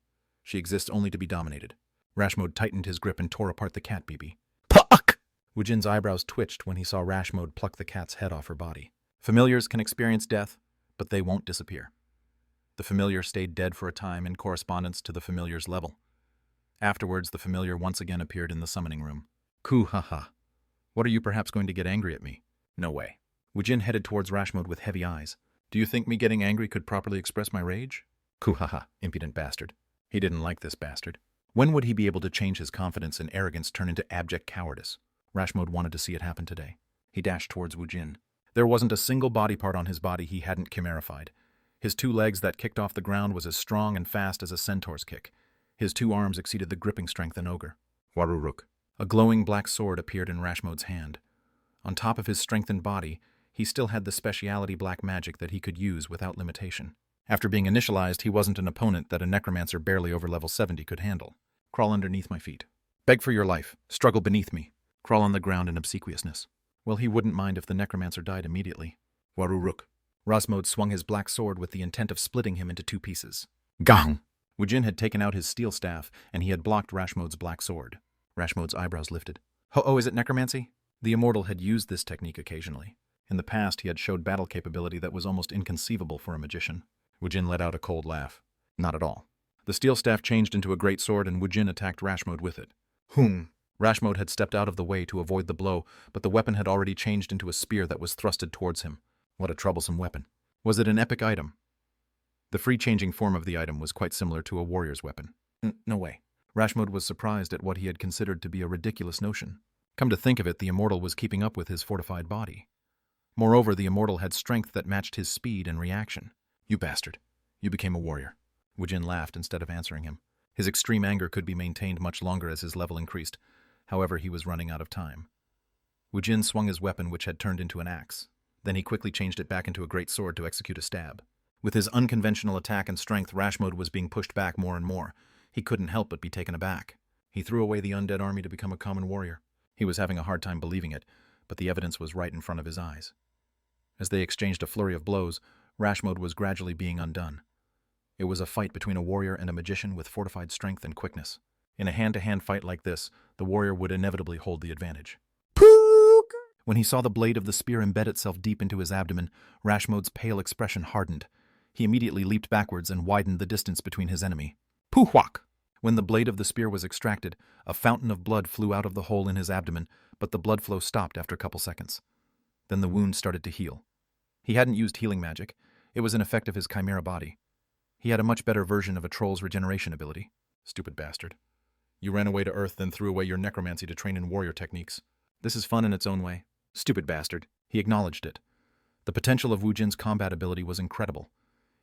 She exists only to be dominated. Rashmode tightened his grip and tore apart the cat, Bibi. Puck! Woojin's eyebrows twitched when he saw Rashmode pluck the cat's head off her body. Familiars can experience death, but they won't disappear. The familiar stayed dead for a time in correspondence to the familiar's level. Afterwards, the familiar once again appeared in the summoning room. Koo-ha-ha. What are you perhaps going to get angry at me? No way. Woojin headed towards Rashmode with heavy eyes. Do you think me getting angry could properly express my rage? Koo-ha-ha, impudent bastard. He didn't like this bastard. When would he be able to change his confidence and arrogance turn into abject cowardice? Rashmode wanted to see it happen today. He dashed towards Woojin. There wasn't a single body part on his body he hadn't chimerified. His 2 legs that kicked off the ground was as strong and fast as a centaur's kick. His 2 arms exceeded the gripping strength of an ogre. Waruruk. A glowing black sword appeared in Rashmode's hand. On top of his strengthened body, he still had the speciality black magic that he could use without limitation. After being initialized, he wasn't an opponent that a Necromancer barely over level 70 could handle. Crawl underneath my feet. Beg for your life. Struggle beneath me. Crawl on the ground in obsequiousness. Well, he wouldn't mind if the Necromancer died immediately. Waruruk. Rosmode swung his black sword with the intent of splitting him into 2 pieces. Gong! Woojin had taken out his steel staff, and he had blocked Rashmode's black sword. Rashmode's eyebrows lifted. Oh, is it necromancy? The immortal had used this technique occasionally. In the past, he had showed battle capability that was almost inconceivable for a magician. Woojin let out a cold laugh. Not at all. The steel staff changed into a great sword and Woojin attacked Rashmode with it. Whom? Rashmode had stepped out of the way to avoid the blow, but the weapon had already changed into a spear that was thrusted towards him. What a troublesome weapon. Was it an epic item? The free-changing form of the item was quite similar to a warrior's weapon. No way. Rashmode was surprised at what he had considered to be a ridiculous notion. Come to think of it, the immortal was keeping up with his fortified body. Moreover, the immortal had strength that matched his speed and reaction. You bastard. You became a warrior. Woojin laughed instead of answering him. His extreme anger could be maintained much longer as his level increased. However, he was running out of time. Woojin swung his weapon, which had turned into an axe. Then he quickly changed it back into a great sword to execute a stab. With his unconventional attack and strength, Rashmode was being pushed back more and more. He couldn't help but be taken aback. He threw away the undead army to become a common warrior. He was having a hard time believing it, but the evidence was right in front of his eyes. As they exchanged a flurry of blows, Rashmode was gradually being undone. It was a fight between a warrior and a magician with fortified strength and quickness. In a hand-to-hand fight like this, the warrior would inevitably hold the advantage. Pook! When he saw the blade of the spear embed itself deep into his abdomen, Rashmode's pale expression hardened. He immediately leaped backwards and widened the distance between his enemy. Poohwak! When the blade of the spear was extracted, a fountain of blood flew out of the hole in his abdomen, but the blood flow stopped after a couple seconds. Then the wound started to heal. He hadn't used healing magic. It was an effect of his chimera body. He had a much better version of a troll's regeneration ability. Stupid bastard. You ran away to Earth, then threw away your necromancy to train in warrior techniques. This is fun in its own way. Stupid bastard. He acknowledged it. The potential of Woojin's combat ability was incredible.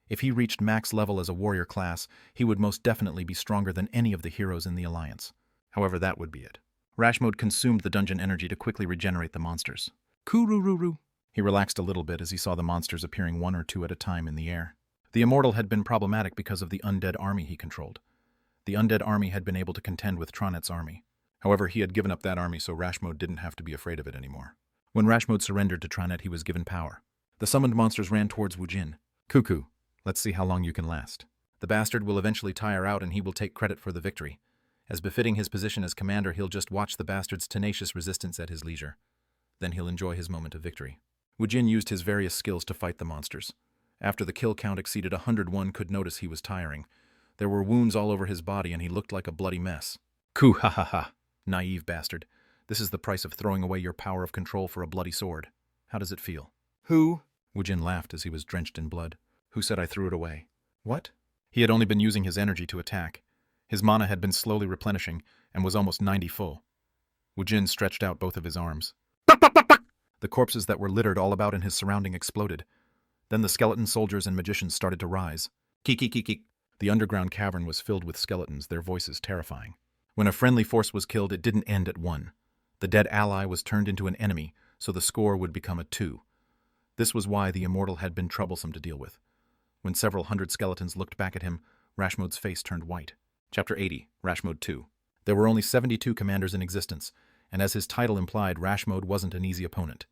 If he reached max level as a warrior class, he would most definitely be stronger than any of the heroes in the Alliance. However, that would be it. Rashmode consumed the dungeon energy to quickly regenerate the monsters. Kurururu. He relaxed a little bit as he saw the monsters appearing one or two at a time in the air. The immortal had been problematic because of the undead army he controlled. The undead army had been able to contend with Tronet's army. However, he had given up that army, so Rashmode didn't have to be afraid of it anymore. When Rashmode surrendered to Tronet, he was given power. The summoned monsters ran towards Woojin. Cuckoo. Let's see how long you can last. The bastard will eventually tire out and he will take credit for the victory. As befitting his position as commander, he'll just watch the bastard's tenacious resistance at his leisure. Then he'll enjoy his moment of victory. Woojin used his various skills to fight the monsters. After the kill count exceeded 101, could notice he was tiring. There were wounds all over his body and he looked like a bloody mess. Coo ha ha ha. Naive bastard. This is the price of throwing away your power of control for a bloody sword. How does it feel? Who? Woojin laughed as he was drenched in blood. Who said I threw it away? What? He had only been using his energy to attack. His mana had been slowly replenishing and was almost 90 full. Woojin stretched out both of his arms. The corpses that were littered all about in his surrounding exploded. Then the skeleton soldiers and magicians started to rise. Keek. The underground cavern was filled with skeletons, their voices terrifying. When a friendly force was killed, it didn't end at 1. The dead ally was turned into an enemy, so the score would become a 2. This was why the immortal had been troublesome to deal with. When several hundred skeletons looked back at him, Rashmode's face turned white. Chapter 80, Rashmode 2. There were only 72 commanders in existence, and as his title implied, Rashmode wasn't an easy opponent.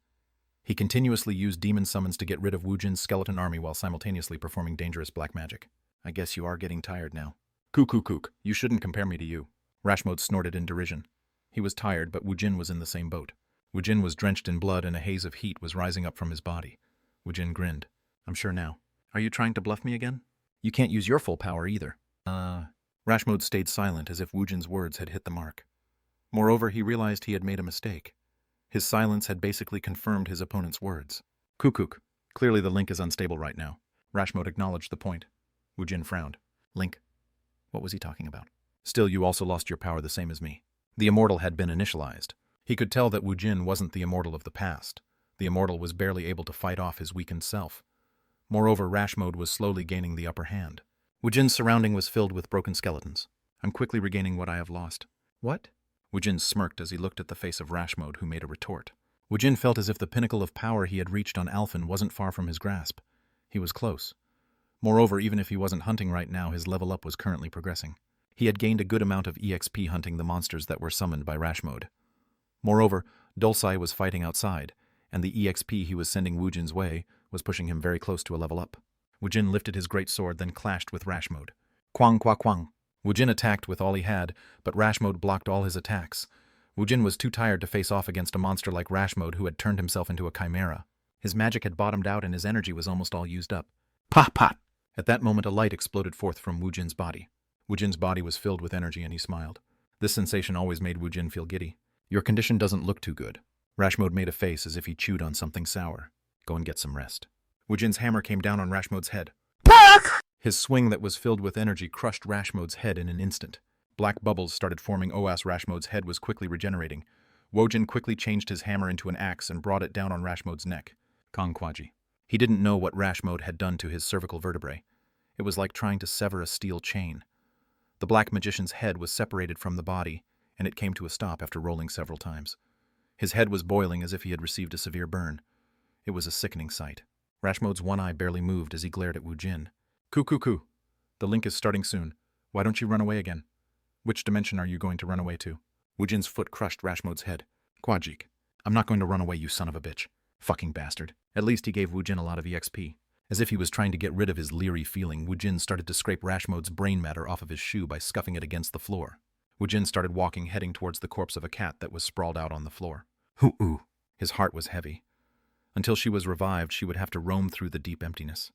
He continuously used demon summons to get rid of Woojin's skeleton army while simultaneously performing dangerous black magic. I guess you are getting tired now. Kook. You shouldn't compare me to you. Rashmode snorted in derision. He was tired, but Woojin was in the same boat. Woojin was drenched in blood and a haze of heat was rising up from his body. Woojin grinned. I'm sure now. Are you trying to bluff me again? You can't use your full power either. Rashmode stayed silent as if Woojin's words had hit the mark. Moreover, he realized he had made a mistake. His silence had basically confirmed his opponent's words. Kook. Clearly the link is unstable right now. Rashmode acknowledged the point. Woojin frowned. Link? What was he talking about? Still, you also lost your power the same as me. The immortal had been initialized. He could tell that Woojin wasn't the immortal of the past. The immortal was barely able to fight off his weakened self. Moreover, Rashmode was slowly gaining the upper hand. Woojin's surrounding was filled with broken skeletons. I'm quickly regaining what I have lost. What? Woojin smirked as he looked at the face of Rashmode, who made a retort. Woojin felt as if the pinnacle of power he had reached on Alphen wasn't far from his grasp. He was close. Moreover, even if he wasn't hunting right now, his level up was currently progressing. He had gained a good amount of EXP hunting the monsters that were summoned by Rashmode. Moreover, Dulcai was fighting outside, and the EXP he was sending Woojin's way was pushing him very close to a level up. Woojin lifted his great sword, then clashed with Rashmode. Quang. Woojin attacked with all he had, but Rashmode blocked all his attacks. Woojin was too tired to face off against a monster like Rashmode who had turned himself into a chimera. His magic had bottomed out and his energy was almost all used up. Pop, pop! At that moment, a light exploded forth from Woojin's body. Woojin's body was filled with energy and he smiled. This sensation always made Woojin feel giddy. Your condition doesn't look too good. Rashmode made a face as if he chewed on something sour. Go and get some rest. Woojin's hammer came down on Rashmode's head. His swing that was filled with energy crushed Rashmode's head in an instant. Black bubbles started forming as Rashmode's head was quickly regenerating. Woojin quickly changed his hammer into an axe and brought it down on Rashmode's neck. Kang Woojin. He didn't know what Rashmode had done to his cervical vertebrae. It was like trying to sever a steel chain. The black magician's head was separated from the body, and it came to a stop after rolling several times. His head was boiling as if he had received a severe burn. It was a sickening sight. Rashmode's one eye barely moved as he glared at Woojin. Coo. The link is starting soon. Why don't you run away again? Which dimension are you going to run away to? Woojin's foot crushed Rashmode's head. Kwajik. I'm not going to run away, you son of a bitch. Fucking bastard. At least he gave Woojin a lot of EXP. As if he was trying to get rid of his leery feeling, Woojin started to scrape Rashmode's brain matter off of his shoe by scuffing it against the floor. Woojin started walking, heading towards the corpse of a cat that was sprawled out on the floor. Hoo-oo. His heart was heavy. Until she was revived, she would have to roam through the deep emptiness.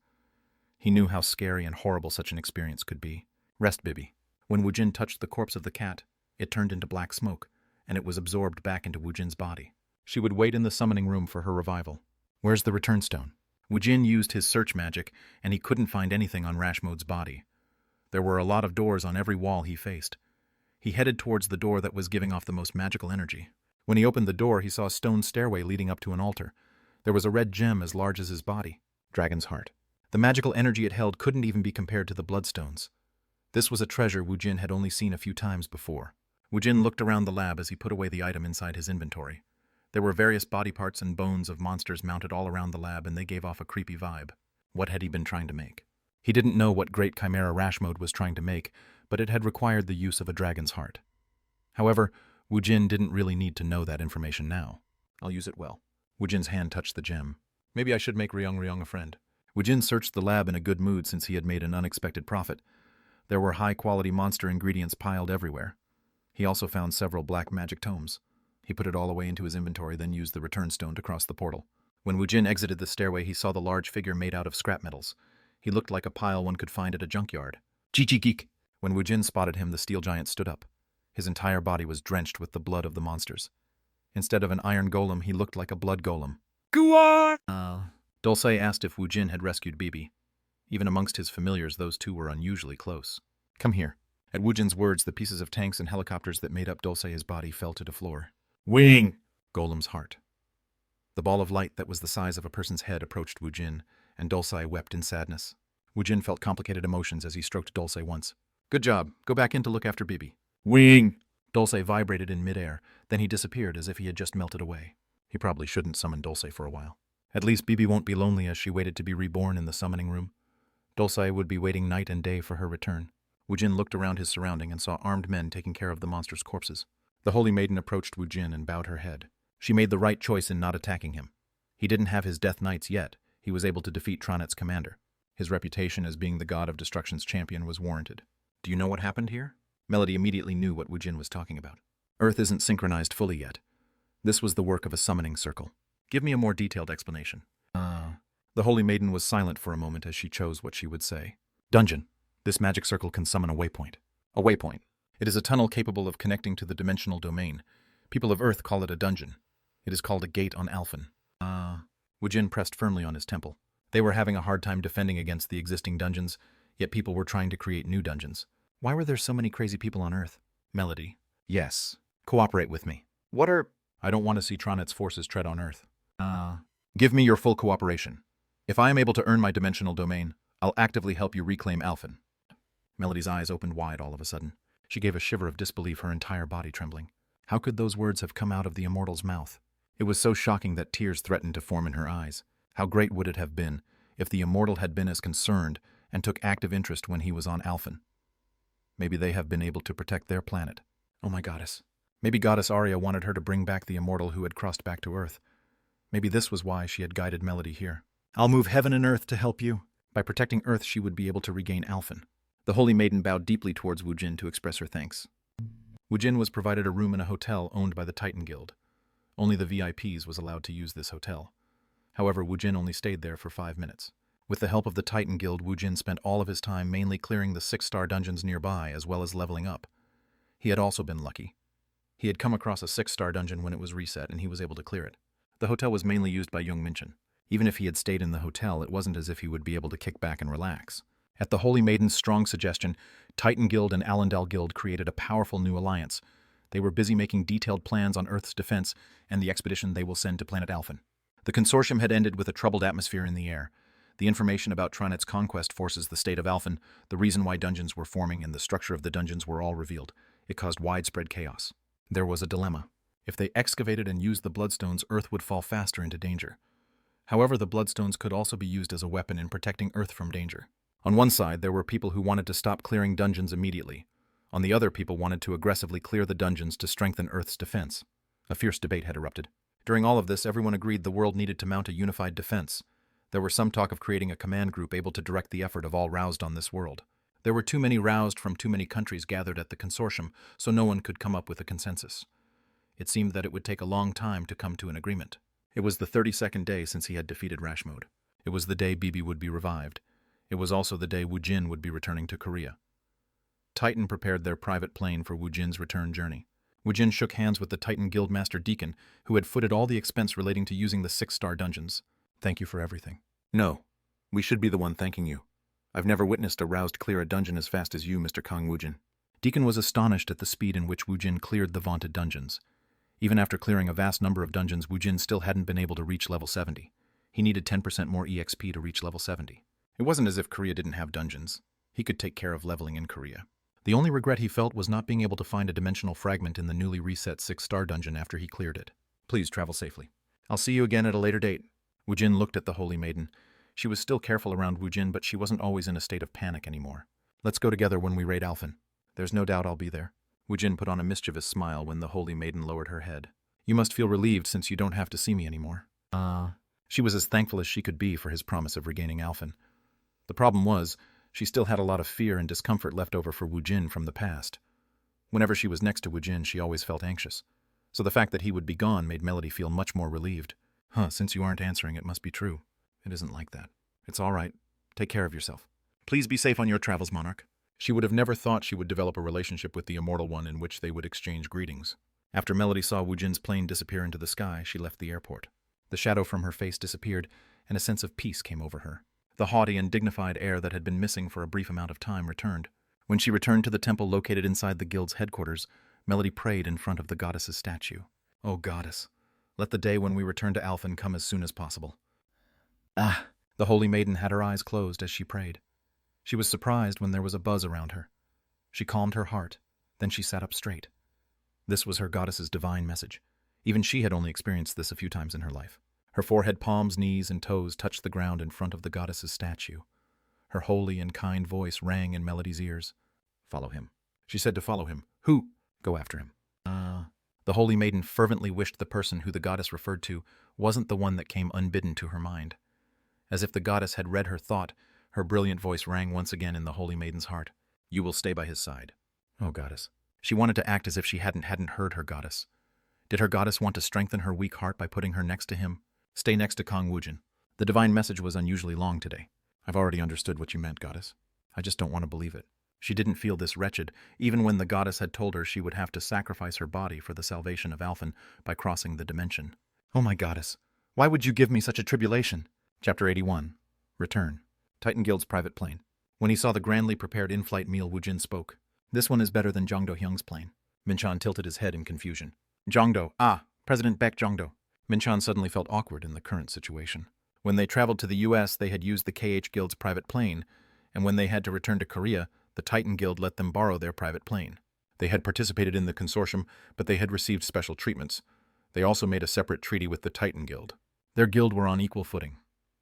He knew how scary and horrible such an experience could be. Rest, Bibi. When Woojin touched the corpse of the cat, it turned into black smoke, and it was absorbed back into Woojin's body. She would wait in the summoning room for her revival. Where's the return stone? Woojin used his search magic, and he couldn't find anything on Rashmode's body. There were a lot of doors on every wall he faced. He headed towards the door that was giving off the most magical energy. When he opened the door, he saw a stone stairway leading up to an altar. There was a red gem as large as his body. Dragon's heart. The magical energy it held couldn't even be compared to the bloodstones. This was a treasure Woojin had only seen a few times before. Woojin looked around the lab as he put away the item inside his inventory. There were various body parts and bones of monsters mounted all around the lab, and they gave off a creepy vibe. What had he been trying to make? He didn't know what great chimera Rashmode was trying to make, but it had required the use of a dragon's heart. However, Woojin didn't really need to know that information now. I'll use it well. Woojin's hand touched the gem. Maybe I should make Ryong a friend. Woojin searched the lab in a good mood since he had made an unexpected profit. There were high-quality monster ingredients piled everywhere. He also found several black magic tomes. He put it all away into his inventory, then used the return stone to cross the portal. When Woojin exited the stairway, he saw the large figure made out of scrap metals. He looked like a pile one could find at a junkyard. Geek. When Woojin spotted him, the steel giant stood up. His entire body was drenched with the blood of the monsters. Instead of an iron golem, he looked like a blood golem. Go on! Dulce asked if Woojin had rescued Bibi. Even amongst his familiars, those two were unusually close. Come here. At Woojin's words, the pieces of tanks and helicopters that made up Dulce's body fell to the floor. Wing! Golem's heart. The ball of light that was the size of a person's head approached Woojin, and Dulce wept in sadness. Woojin felt complicated emotions as he stroked Dulce once. Good job. Go back in to look after Bibi. Wing! Dulce vibrated in midair, then he disappeared as if he had just melted away. He probably shouldn't summon Dulce for a while. At least Bibi won't be lonely as she waited to be reborn in the summoning room. Dulce would be waiting night and day for her return. Woojin looked around his surrounding and saw armed men taking care of the monsters' corpses. The Holy Maiden approached Woojin and bowed her head. She made the right choice in not attacking him. He didn't have his Death Knights yet. He was able to defeat Tronet's commander. His reputation as being the God of Destruction's champion was warranted. Do you know what happened here? Melody immediately knew what Woojin was talking about. Earth isn't synchronized fully yet. This was the work of a summoning circle. Give me a more detailed explanation. The Holy Maiden was silent for a moment as she chose what she would say. Dungeon. This magic circle can summon a waypoint. A waypoint. It is a tunnel capable of connecting to the dimensional domain. People of Earth call it a dungeon. It is called a gate on Alphen. Woojin pressed firmly on his temple. They were having a hard time defending against the existing dungeons, yet people were trying to create new dungeons. Why were there so many crazy people on Earth? Melody. Yes. Cooperate with me. What are... I don't want to see Tronet's forces tread on Earth. Give me your full cooperation. If I am able to earn my dimensional domain, I'll actively help you reclaim Alphen. Melody's eyes opened wide all of a sudden. She gave a shiver of disbelief, her entire body trembling. How could those words have come out of the immortal's mouth? It was so shocking that tears threatened to form in her eyes. How great would it have been if the immortal had been as concerned and took active interest when he was on Alphen? Maybe they have been able to protect their planet. Oh my goddess. Maybe Goddess Arya wanted her to bring back the immortal who had crossed back to Earth. Maybe this was why she had guided Melody here. I'll move heaven and earth to help you. By protecting Earth, she would be able to regain Alphen. The Holy Maiden bowed deeply towards Woojin to express her thanks. Woojin was provided a room in a hotel owned by the Titan Guild. Only the VIPs was allowed to use this hotel. However, Woojin only stayed there for 5 minutes. With the help of the Titan Guild, Woojin spent all of his time mainly clearing the 6-star dungeons nearby as well as leveling up. He had also been lucky. He had come across a 6-star dungeon when it was reset and he was able to clear it. The hotel was mainly used by young Minchin. Even if he had stayed in the hotel, it wasn't as if he would be able to kick back and relax. At the Holy Maiden's strong suggestion, Titan Guild and Allendale Guild created a powerful new alliance. They were busy making detailed plans on Earth's defense and the expedition they will send to planet Alphen. The consortium had ended with a troubled atmosphere in the air. The information about Tronet's conquest forces the state of Alphen, the reason why dungeons were forming and the structure of the dungeons were all revealed. It caused widespread chaos. There was a dilemma. If they excavated and used the bloodstones, Earth would fall faster into danger. However, the bloodstones could also be used as a weapon in protecting Earth from danger. On one side, there were people who wanted to stop clearing dungeons immediately. On the other, people wanted to aggressively clear the dungeons to strengthen Earth's defense. A fierce debate had erupted. During all of this, everyone agreed the world needed to mount a unified defense. There was some talk of creating a command group able to direct the effort of all roused on this world. There were too many roused from too many countries gathered at the consortium, so no one could come up with a consensus. It seemed that it would take a long time to come to an agreement. It was the 32nd day since he had defeated Rashmode. It was the day Bibi would be revived. It was also the day Woojin would be returning to Korea. Titan prepared their private plane for Woojin's return journey. Woojin shook hands with the Titan Guildmaster Deacon, who had footed all the expense relating to using the 6-star dungeons. Thank you for everything. No, we should be the one thanking you. I've never witnessed a roused clear a dungeon as fast as you, Mr. Kang Woojin. Deacon was astonished at the speed in which Woojin cleared the vaunted dungeons. Even after clearing a vast number of dungeons, Woojin still hadn't been able to reach level 70. He needed 10% more EXP to reach level 70. It wasn't as if Korea didn't have dungeons. He could take care of leveling in Korea. The only regret he felt was not being able to find a dimensional fragment in the newly reset 6-star dungeon after he cleared it. Please travel safely. I'll see you again at a later date. Woojin looked at the Holy Maiden. She was still careful around Woojin, but she wasn't always in a state of panic anymore. Let's go together when we raid Alphen. There's no doubt I'll be there. Woojin put on a mischievous smile when the Holy Maiden lowered her head. You must feel relieved since you don't have to see me anymore. She was as thankful as she could be for his promise of regaining Alphen. The problem was, she still had a lot of fear and discomfort left over for Woojin from the past. Whenever she was next to Woojin, she always felt anxious. So the fact that he would be gone made Melody feel much more relieved. Since you aren't answering, it must be true. It isn't like that. It's all right. Take care of yourself. Please be safe on your travels, Monarch. She would have never thought she would develop a relationship with the Immortal One in which they would exchange greetings. After Melody saw Woojin's plane disappear into the sky, she left the airport. The shadow from her face disappeared, and a sense of peace came over her. The haughty and dignified air that had been missing for a brief amount of time returned. When she returned to the temple located inside the guild's headquarters, Melody prayed in front of the goddess's statue. Oh, goddess, let the day when we return to Alphen come as soon as possible. The Holy Maiden had her eyes closed as she prayed. She was surprised when there was a buzz around her. She calmed her heart, then she sat up straight. This was her goddess's divine message. Even she had only experienced this a few times in her life. Her forehead, palms, knees, and toes touched the ground in front of the goddess's statue. Her holy and kind voice rang in Melody's ears. Follow him. She said to follow him. Who? Go after him. The Holy Maiden fervently wished the person who the goddess referred to wasn't the one that came unbidden to her mind. As if the goddess had read her thought, her brilliant voice rang once again in the Holy Maiden's heart. You will stay by his side. Oh, goddess. She wanted to act as if she hadn't heard her goddess. Did her goddess want to strengthen her weak heart by putting her next to him? Stay next to Kang Woojin. The divine message was unusually long today. I've already understood what you meant, goddess. I just don't want to believe it. She didn't feel this wretched, even when the goddess had told her she would have to sacrifice her body for the salvation of Alphen by crossing the dimension. Oh my goddess, why would you give me such a tribulation? Chapter 81. Return. Titan Guild's private plane. When he saw the grandly prepared in-flight meal, Woojin spoke. This one is better than Jongdo Hyung's plane. Minchan tilted his head in confusion. Jongdo, President Baek Jongdo. Minchan suddenly felt awkward in the current situation. When they traveled to the U.S., they had used the KH Guild's private plane, and when they had to return to Korea, the Titan Guild let them borrow their private plane. They had participated in the consortium, but they had received special treatments. They also made a separate treaty with the Titan Guild. Their guild were on equal footing.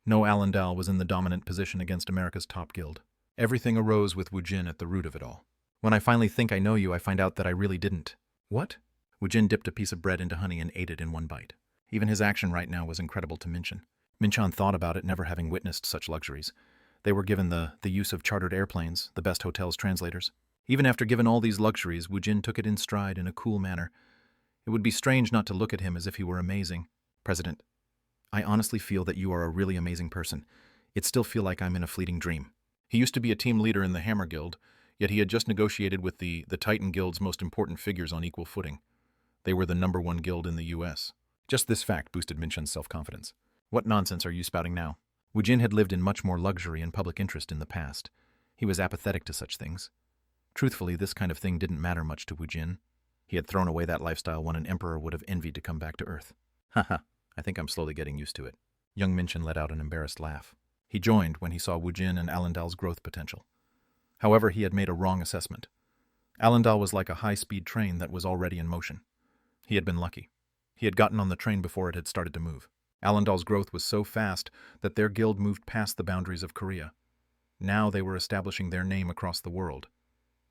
No Allendale was in the dominant position against America's top guild. Everything arose with Woojin at the root of it all. When I finally think I know you, I find out that I really didn't. What? Woojin dipped a piece of bread into honey and ate it in one bite. Even his action right now was incredible to Minchan. Minchan thought about it, never having witnessed such luxuries. They were given the use of chartered airplanes, the best hotels, translators. Even after given all these luxuries, Woojin took it in stride in a cool manner. It would be strange not to look at him as if he were amazing. President, I honestly feel that you are a really amazing person. It still feel like I'm in a fleeting dream. He used to be a team leader in the Hammer Guild, yet he had just negotiated with the Titan Guild's most important figures on equal footing. They were the #1 guild in the US. Just this fact boosted Minchan's self-confidence. What nonsense are you spouting now? Woojin had lived in much more luxury and public interest in the past. He was apathetic to such things. Truthfully, this kind of thing didn't matter much to Woojin. He had thrown away that lifestyle when an emperor would have envied to come back to Earth. Haha, I think I'm slowly getting used to it. Young Minchan let out an embarrassed laugh. He joined when he saw Woojin and Allendal's growth potential. However, he had made a wrong assessment. Allendal was like a high-speed train that was already in motion. He had been lucky. He had gotten on the train before it had started to move. Allendal's growth was so fast that their guild moved past the boundaries of Korea. Now they were establishing their name across the world.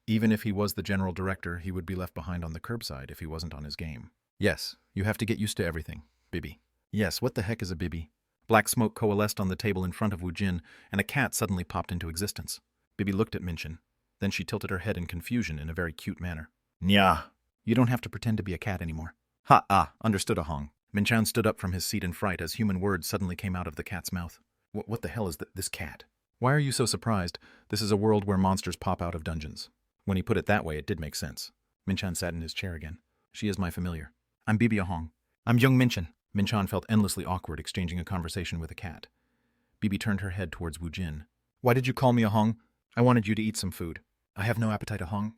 Even if he was the general director, he would be left behind on the curbside if he wasn't on his game. Yes, you have to get used to everything, Bibi. Yes, what the heck is a Bibi? Black smoke coalesced on the table in front of Woojin, and a cat suddenly popped into existence. Bibi looked at Minchan. Then she tilted her head in confusion in a very cute manner. Nya. You don't have to pretend to be a cat anymore. Understood, Ahong. Minchan stood up from his seat in fright as human words suddenly came out of the cat's mouth. What the hell is this cat? Why are you so surprised? This is a world where monsters pop out of dungeons. When he put it that way, it did make sense. Minchan sat in his chair again. She is my familiar. I'm Bibi Ahong. I'm young Minchan. Minchan felt endlessly awkward exchanging a conversation with a cat. Bibi turned her head towards Woojin. Why did you call me Ahong? I wanted you to eat some food. I have no appetite, Ahong.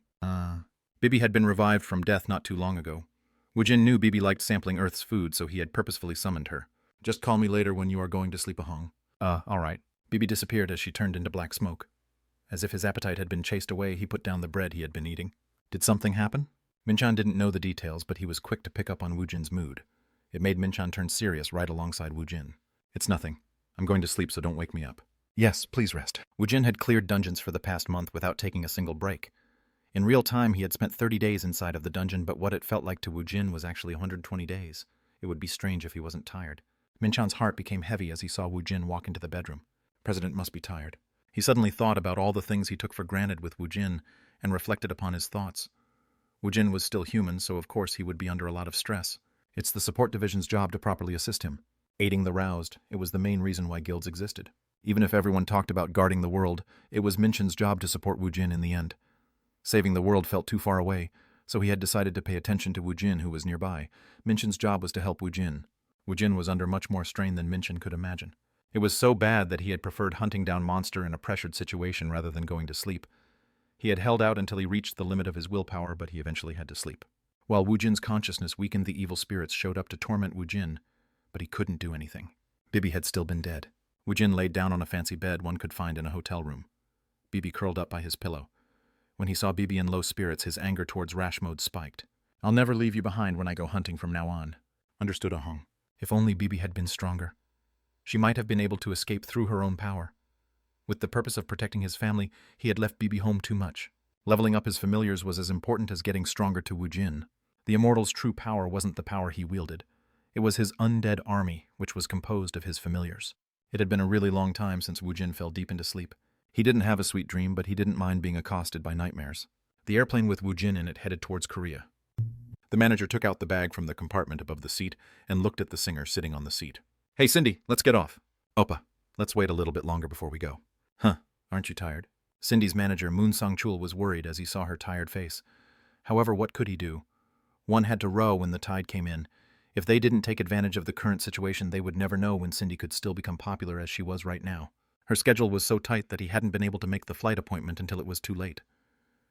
Bibi had been revived from death not too long ago. Woojin knew Bibi liked sampling Earth's food, so he had purposefully summoned her. Just call me later when you are going to sleep, Ahong. All right. Bibi disappeared as she turned into black smoke. As if his appetite had been chased away, he put down the bread he had been eating. Did something happen? Minchan didn't know the details, but he was quick to pick up on Woojin's mood. It made Minchan turn serious right alongside Woojin. It's nothing. I'm going to sleep, so don't wake me up. Yes, please rest. Woojin had cleared dungeons for the past month without taking a single break. In real time, he had spent 30 days inside of the dungeon, but what it felt like to Woojin was actually 120 days. It would be strange if he wasn't tired. Minchan's heart became heavy as he saw Woojin walk into the bedroom. President must be tired. He suddenly thought about all the things he took for granted with Woojin and reflected upon his thoughts. Woojin was still human, so of course he would be under a lot of stress. It's the support division's job to properly assist him. Aiding the roused, it was the main reason why guilds existed. Even if everyone talked about guarding the world, it was Minchan's job to support Woojin in the end. Saving the world felt too far away, so he had decided to pay attention to Woojin, who was nearby. Minchan's job was to help Woojin. Woojin was under much more strain than Minchan could imagine. It was so bad that he had preferred hunting down monster in a pressured situation rather than going to sleep. He had held out until he reached the limit of his willpower, but he eventually had to sleep. While Woojin's consciousness weakened, the evil spirits showed up to torment Woojin, but he couldn't do anything. Bibi had still been dead. Woojin laid down on a fancy bed one could find in a hotel room. Bibi curled up by his pillow. When he saw Bibi in low spirits, his anger towards rash mode spiked. I'll never leave you behind when I go hunting from now on. Understood, Ahong. If only Bibi had been stronger. She might have been able to escape through her own power. With the purpose of protecting his family, he had left Bibi home too much. Leveling up his familiars was as important as getting stronger to Woojin. The immortal's true power wasn't the power he wielded. It was his undead army, which was composed of his familiars. It had been a really long time since Woojin fell deep into sleep. He didn't have a sweet dream, but he didn't mind being accosted by nightmares. The airplane with Woojin in it headed towards Korea. The manager took out the bag from the compartment above the seat and looked at the singer sitting on the seat. Hey, Cindy, let's get off. Oppa, let's wait a little bit longer before we go. Huh, aren't you tired? Cindy's manager, Moon Sang-chul, was worried as he saw her tired face. However, what could he do? One had to row when the tide came in. If they didn't take advantage of the current situation, they would never know when Cindy could still become popular as she was right now. Her schedule was so tight that he hadn't been able to make the flight appointment until it was too late.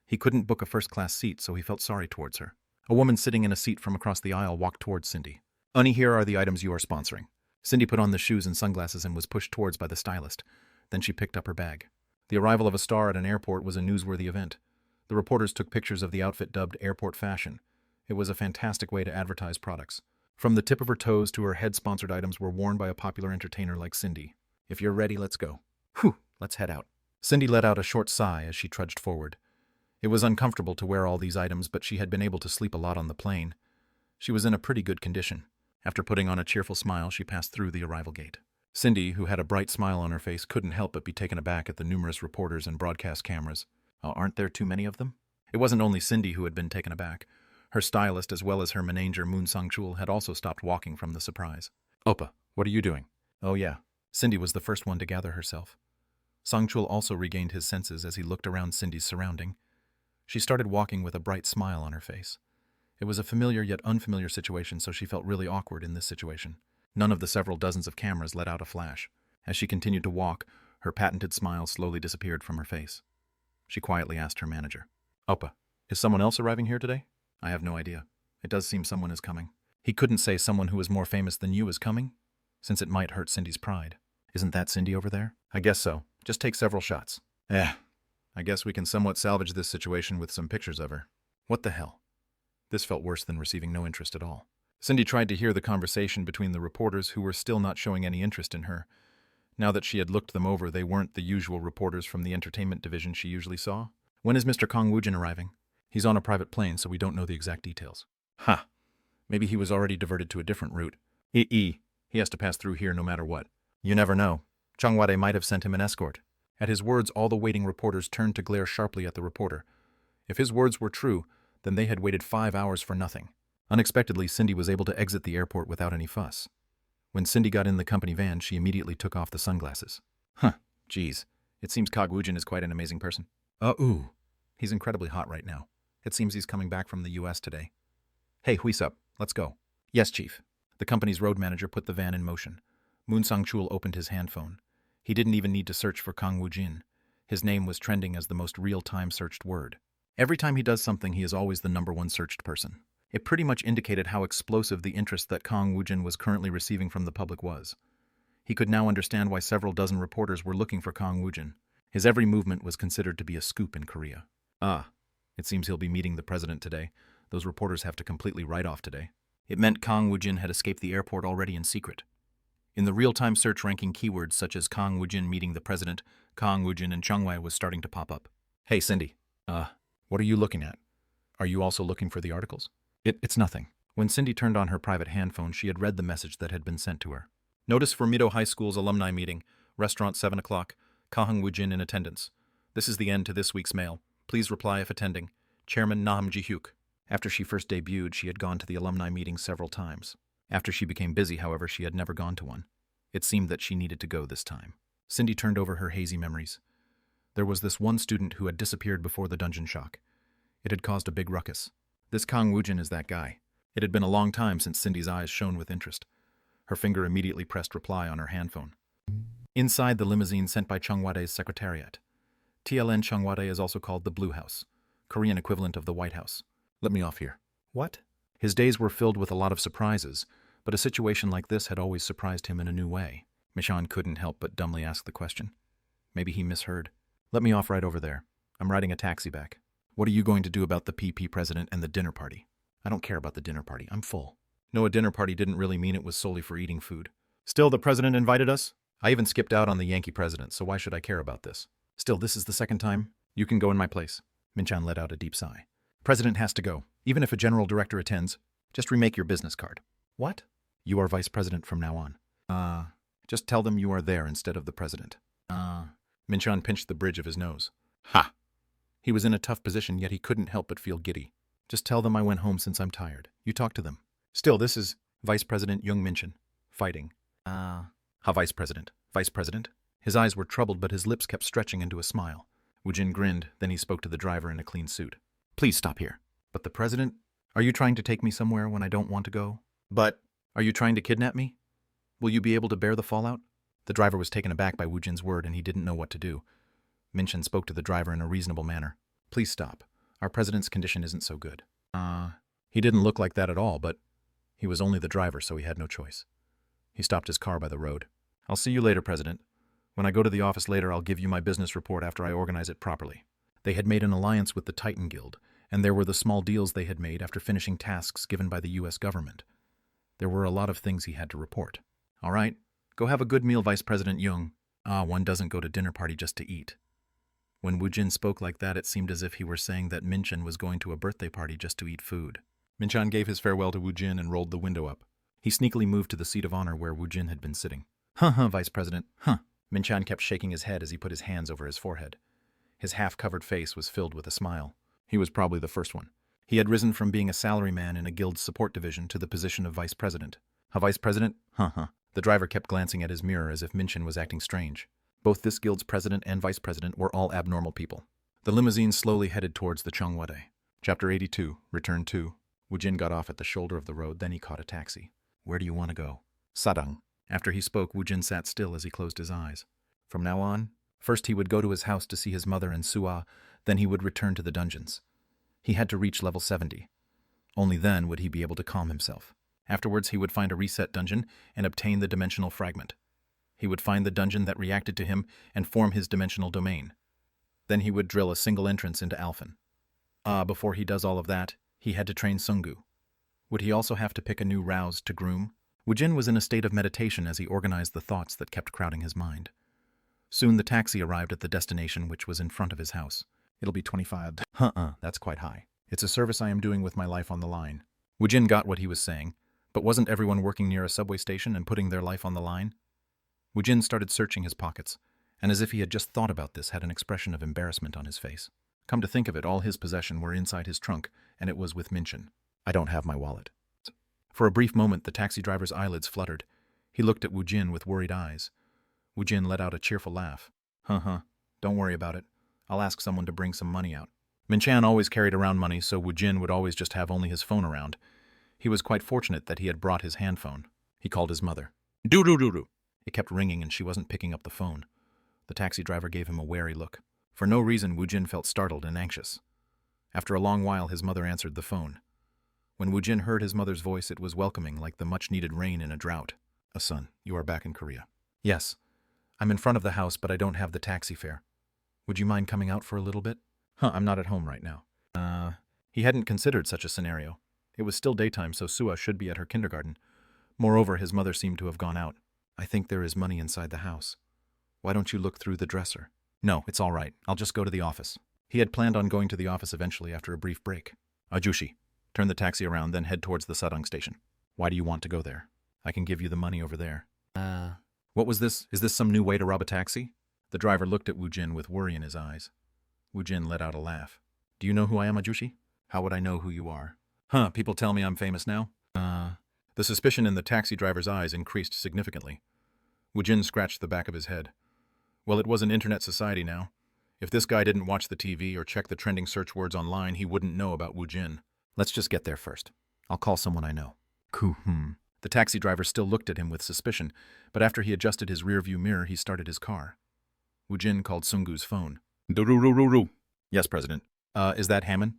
He couldn't book a first-class seat, so he felt sorry towards her. A woman sitting in a seat from across the aisle walked towards Cindy. Honey, here are the items you are sponsoring. Cindy put on the shoes and sunglasses and was pushed towards by the stylist. Then she picked up her bag. The arrival of a star at an airport was a newsworthy event. The reporters took pictures of the outfit dubbed airport fashion. It was a fantastic way to advertise products. From the tip of her toes to her head, sponsored items were worn by a popular entertainer like Cindy. If you're ready, let's go. Whew, let's head out. Cindy let out a short sigh as she trudged forward. It was uncomfortable to wear all these items, but she had been able to sleep a lot on the plane. She was in a pretty good condition. After putting on a cheerful smile, she passed through the arrival gate. Cindy, who had a bright smile on her face, couldn't help but be taken aback at the numerous reporters and broadcast cameras. Aren't there too many of them? It wasn't only Cindy who had been taken aback. Her stylist, as well as her manager, Moon Sang-chul, had also stopped walking from the surprise. Oppa, what are you doing? Oh yeah. Cindy was the first one to gather herself. Songchul also regained his senses as he looked around Cindy's surrounding. She started walking with a bright smile on her face. It was a familiar yet unfamiliar situation, so she felt really awkward in this situation. None of the several dozens of cameras let out a flash. As she continued to walk, her patented smile slowly disappeared from her face. She quietly asked her manager, Oppa, is someone else arriving here today? I have no idea. It does seem someone is coming. He couldn't say someone who is more famous than you is coming, since it might hurt Cindy's pride. Isn't that Cindy over there? I guess so. Just take several shots. I guess we can somewhat salvage this situation with some pictures of her. What the hell? This felt worse than receiving no interest at all. Cindy tried to hear the conversation between the reporters who were still not showing any interest in her. Now that she had looked them over, they weren't the usual reporters from the entertainment division she usually saw. When is Mr. Kang Woojin arriving? He's on a private plane, so we don't know the exact details. Ha! Maybe he was already diverted to a different route. He has to pass through here no matter what. You never know. Changwade might have sent him an escort. At his words, all the waiting reporters turned to glare sharply at the reporter. If his words were true, then they had waited 5 hours for nothing. Unexpectedly, Cindy was able to exit the airport without any fuss. When Cindy got in the company van, she immediately took off the sunglasses. Geez. It seems Kang Woojin is quite an amazing person. He's incredibly hot right now. It seems he's coming back from the US today. Hey, Huisup, let's go. Yes, Chief. The company's road manager put the van in motion. Moon Sangchul opened his handphone. He didn't even need to search for Kang Woojin. His name was trending as the most real-time searched word. Every time he does something, he is always the #1 searched person. It pretty much indicated how explosive the interest that Kang Woojin was currently receiving from the public was. He could now understand why several dozen reporters were looking for Kang Woojin. His every movement was considered to be a scoop in Korea. It seems he'll be meeting the president today. Those reporters have to completely write off today. It meant Kang Woojin had escaped the airport already in secret. In the real-time search ranking, keywords such as Kang Woojin meeting the president, Kang Woojin and Changwei was starting to pop up. Hey, Cindy. What are you looking at? Are you also looking for the articles? It's nothing. When Cindy turned on her private handphone, she had read the message that had been sent to her. Notice for Mido High School's alumni meeting. Restaurant 7 o'clock. Kang Woojin in attendance. This is the end to this week's mail. Please reply if attending. Chairman Nam Ji-hyuk. After she first debuted, she had gone to the alumni meeting several times. After she became busy, however, she had never gone to one. It seemed that she needed to go this time. Cindy turned over her hazy memories. There was this one student who had disappeared before the dungeon shock. It had caused a big ruckus. This Kang Woojin is that guy. It had been a long time since Cindy's eyes shone with interest. Her finger immediately pressed reply on her handphone. Inside the limousine sent by Changwade's secretariat. TLN Changwade is also called the Blue House, Korean equivalent of the White House. Let me off here. What? His days were filled with a lot of surprises, but a situation like this had always surprised him in a new way. Mishan couldn't help but dumbly ask the question. Maybe he misheard. Let me off right over there. I'm riding a taxi back. What are you going to do about the PP president and the dinner party? I don't care about the dinner party. I'm full. No, a dinner party didn't really mean it was solely for eating food. Still, the president invited us? I even skipped out on the Yankee president, so why should I care about this? Still, this is the second time. You can go in my place. Minchan let out a deep sigh. President has to go. Even if a general director attends, just remake your business card. What? You are vice president from now on. Just tell them you are there instead of the president. Minchan pinched the bridge of his nose. Ha! He was in a tough position, yet he couldn't help but feel giddy. Just tell them I went home since I'm tired. You talk to them. Still, this is Vice President Young Minchan. Fighting. Ha, Vice President. Vice President? His eyes were troubled, but his lips kept stretching into a smile. Woojin grinned, then he spoke to the driver in a clean suit. Please stop here. But the president? Are you trying to take me somewhere when I don't want to go? But, are you trying to kidnap me? Will you be able to bear the fallout? The driver was taken aback by Woojin's word, and he didn't know what to do. Minchan spoke to the driver in a reasonable manner. Please stop. Our president's condition isn't so good. He didn't look like that at all, but he was only the driver, so he had no choice. He stopped his car by the road. I'll see you later, President. When I go to the office later, I'll give you my business report after I organize it properly. They had made an alliance with the Titan Guild, and there were the small deals they had made after finishing tasks given by the U.S. government. There were a lot of things he had to report. All right, go have a good meal, Vice President Jung. One doesn't go to dinner party just to eat. When Woojin spoke like that, it seemed as if he were saying that Minchan was going to a birthday party just to eat food. Minchan gave his farewell to Woojin and rolled the window up. He sneakily moved to the seat of honor where Woojin had been sitting. Vice President, Minchan kept shaking his head as he put his hands over his forehead. His half-covered face was filled with a smile. He was probably the first one. He had risen from being a salaryman in a guild's support division to the position of vice president. A vice president? Huh. The driver kept glancing at his mirror as if Minchin was acting strange. Both this guild's president and vice president were all abnormal people. The limousine slowly headed towards the Cheongwade. Chapter 82, Return 2. Woojin got off at the shoulder of the road, then he caught a taxi. Where do you want to go? Sadang. After he spoke, Woojin sat still as he closed his eyes. From now on, first he would go to his house to see his mother and Sua, then he would return to the dungeons. He had to reach level 70. Only then would he be able to calm himself. Afterwards, he would find a reset dungeon and obtain the dimensional fragment. He would find the dungeon that reacted to him and form his dimensional domain. Then he would drill a single entrance into Alphen. Before he does all of that, he had to train Sungu. Would he also have to pick a new rouse to groom? Woojin was in a state of meditation as he organized the thoughts that kept crowding his mind. Soon the taxi arrived at the destination, which was in front of his house. It'll be 25. That's quite high. It's a service I am doing with my life on the line. Woojin got what he was saying, but wasn't everyone working near a subway station and putting their life on the line? Woojin started searching his pockets, and as if he had just thought about this, had an expression of embarrassment on his face. Come to think of it, all his possessions were inside his trunk, and it was with Minchin. I don't have my wallet. For a brief moment, the taxi driver's eyelids fluttered. He looked at Woojin with worried eyes. Woojin let out a cheerful laugh. Don't worry about it. I'll ask someone to bring some money out. Minchan always carried around money, so Woojin would always just have only his phone around. He was quite fortunate that he had brought his handphone. He called his mother. Doo-doo-doo-doo. It kept ringing and she wasn't picking up the phone. The taxi driver gave him a wary look. For no reason, Woojin felt startled and anxious. After a long while, his mother answered the phone. When Woojin heard his mother's voice, it was welcoming, like the much-needed rain in a drought. Son, you are back in Korea. Yes. I'm in front of the house, but I don't have the taxi fare. Would you mind coming out for a little bit? I'm not at home right now. He hadn't considered such a scenario. It was still daytime, so Sua should be at her kindergarten. Moreover, his mother seemed to have gone out. I think there is money inside the house. Why don't you look through the dresser? No, it's all right. I'll just go to the office. He had planned on going to the office eventually after a brief break. Ajushi, turn the taxi around, then head towards the Sadang station. Why do you want to go there? I can give you the money over there. What was this? Is this some new way to rob a taxi? The driver looked at Woojin with worry in his eyes. Woojin let out a laugh. Do you know who I am, Ajushi? How would I know who you are? People tell me I'm famous now? The suspicion in the taxi driver's eyes increased significantly. Woojin scratched the back of his head. Well, it was an internet society now. If this guy didn't watch the TV or check the trending search words online, he wouldn't know about Woojin. Let's just get there first. I'll call someone I know. The taxi driver still looked at him with suspicion, but after he adjusted his rearview mirror, he started his car. Woojin called Sungu's phone. Dururururu. Yes, President. Is that Hammond?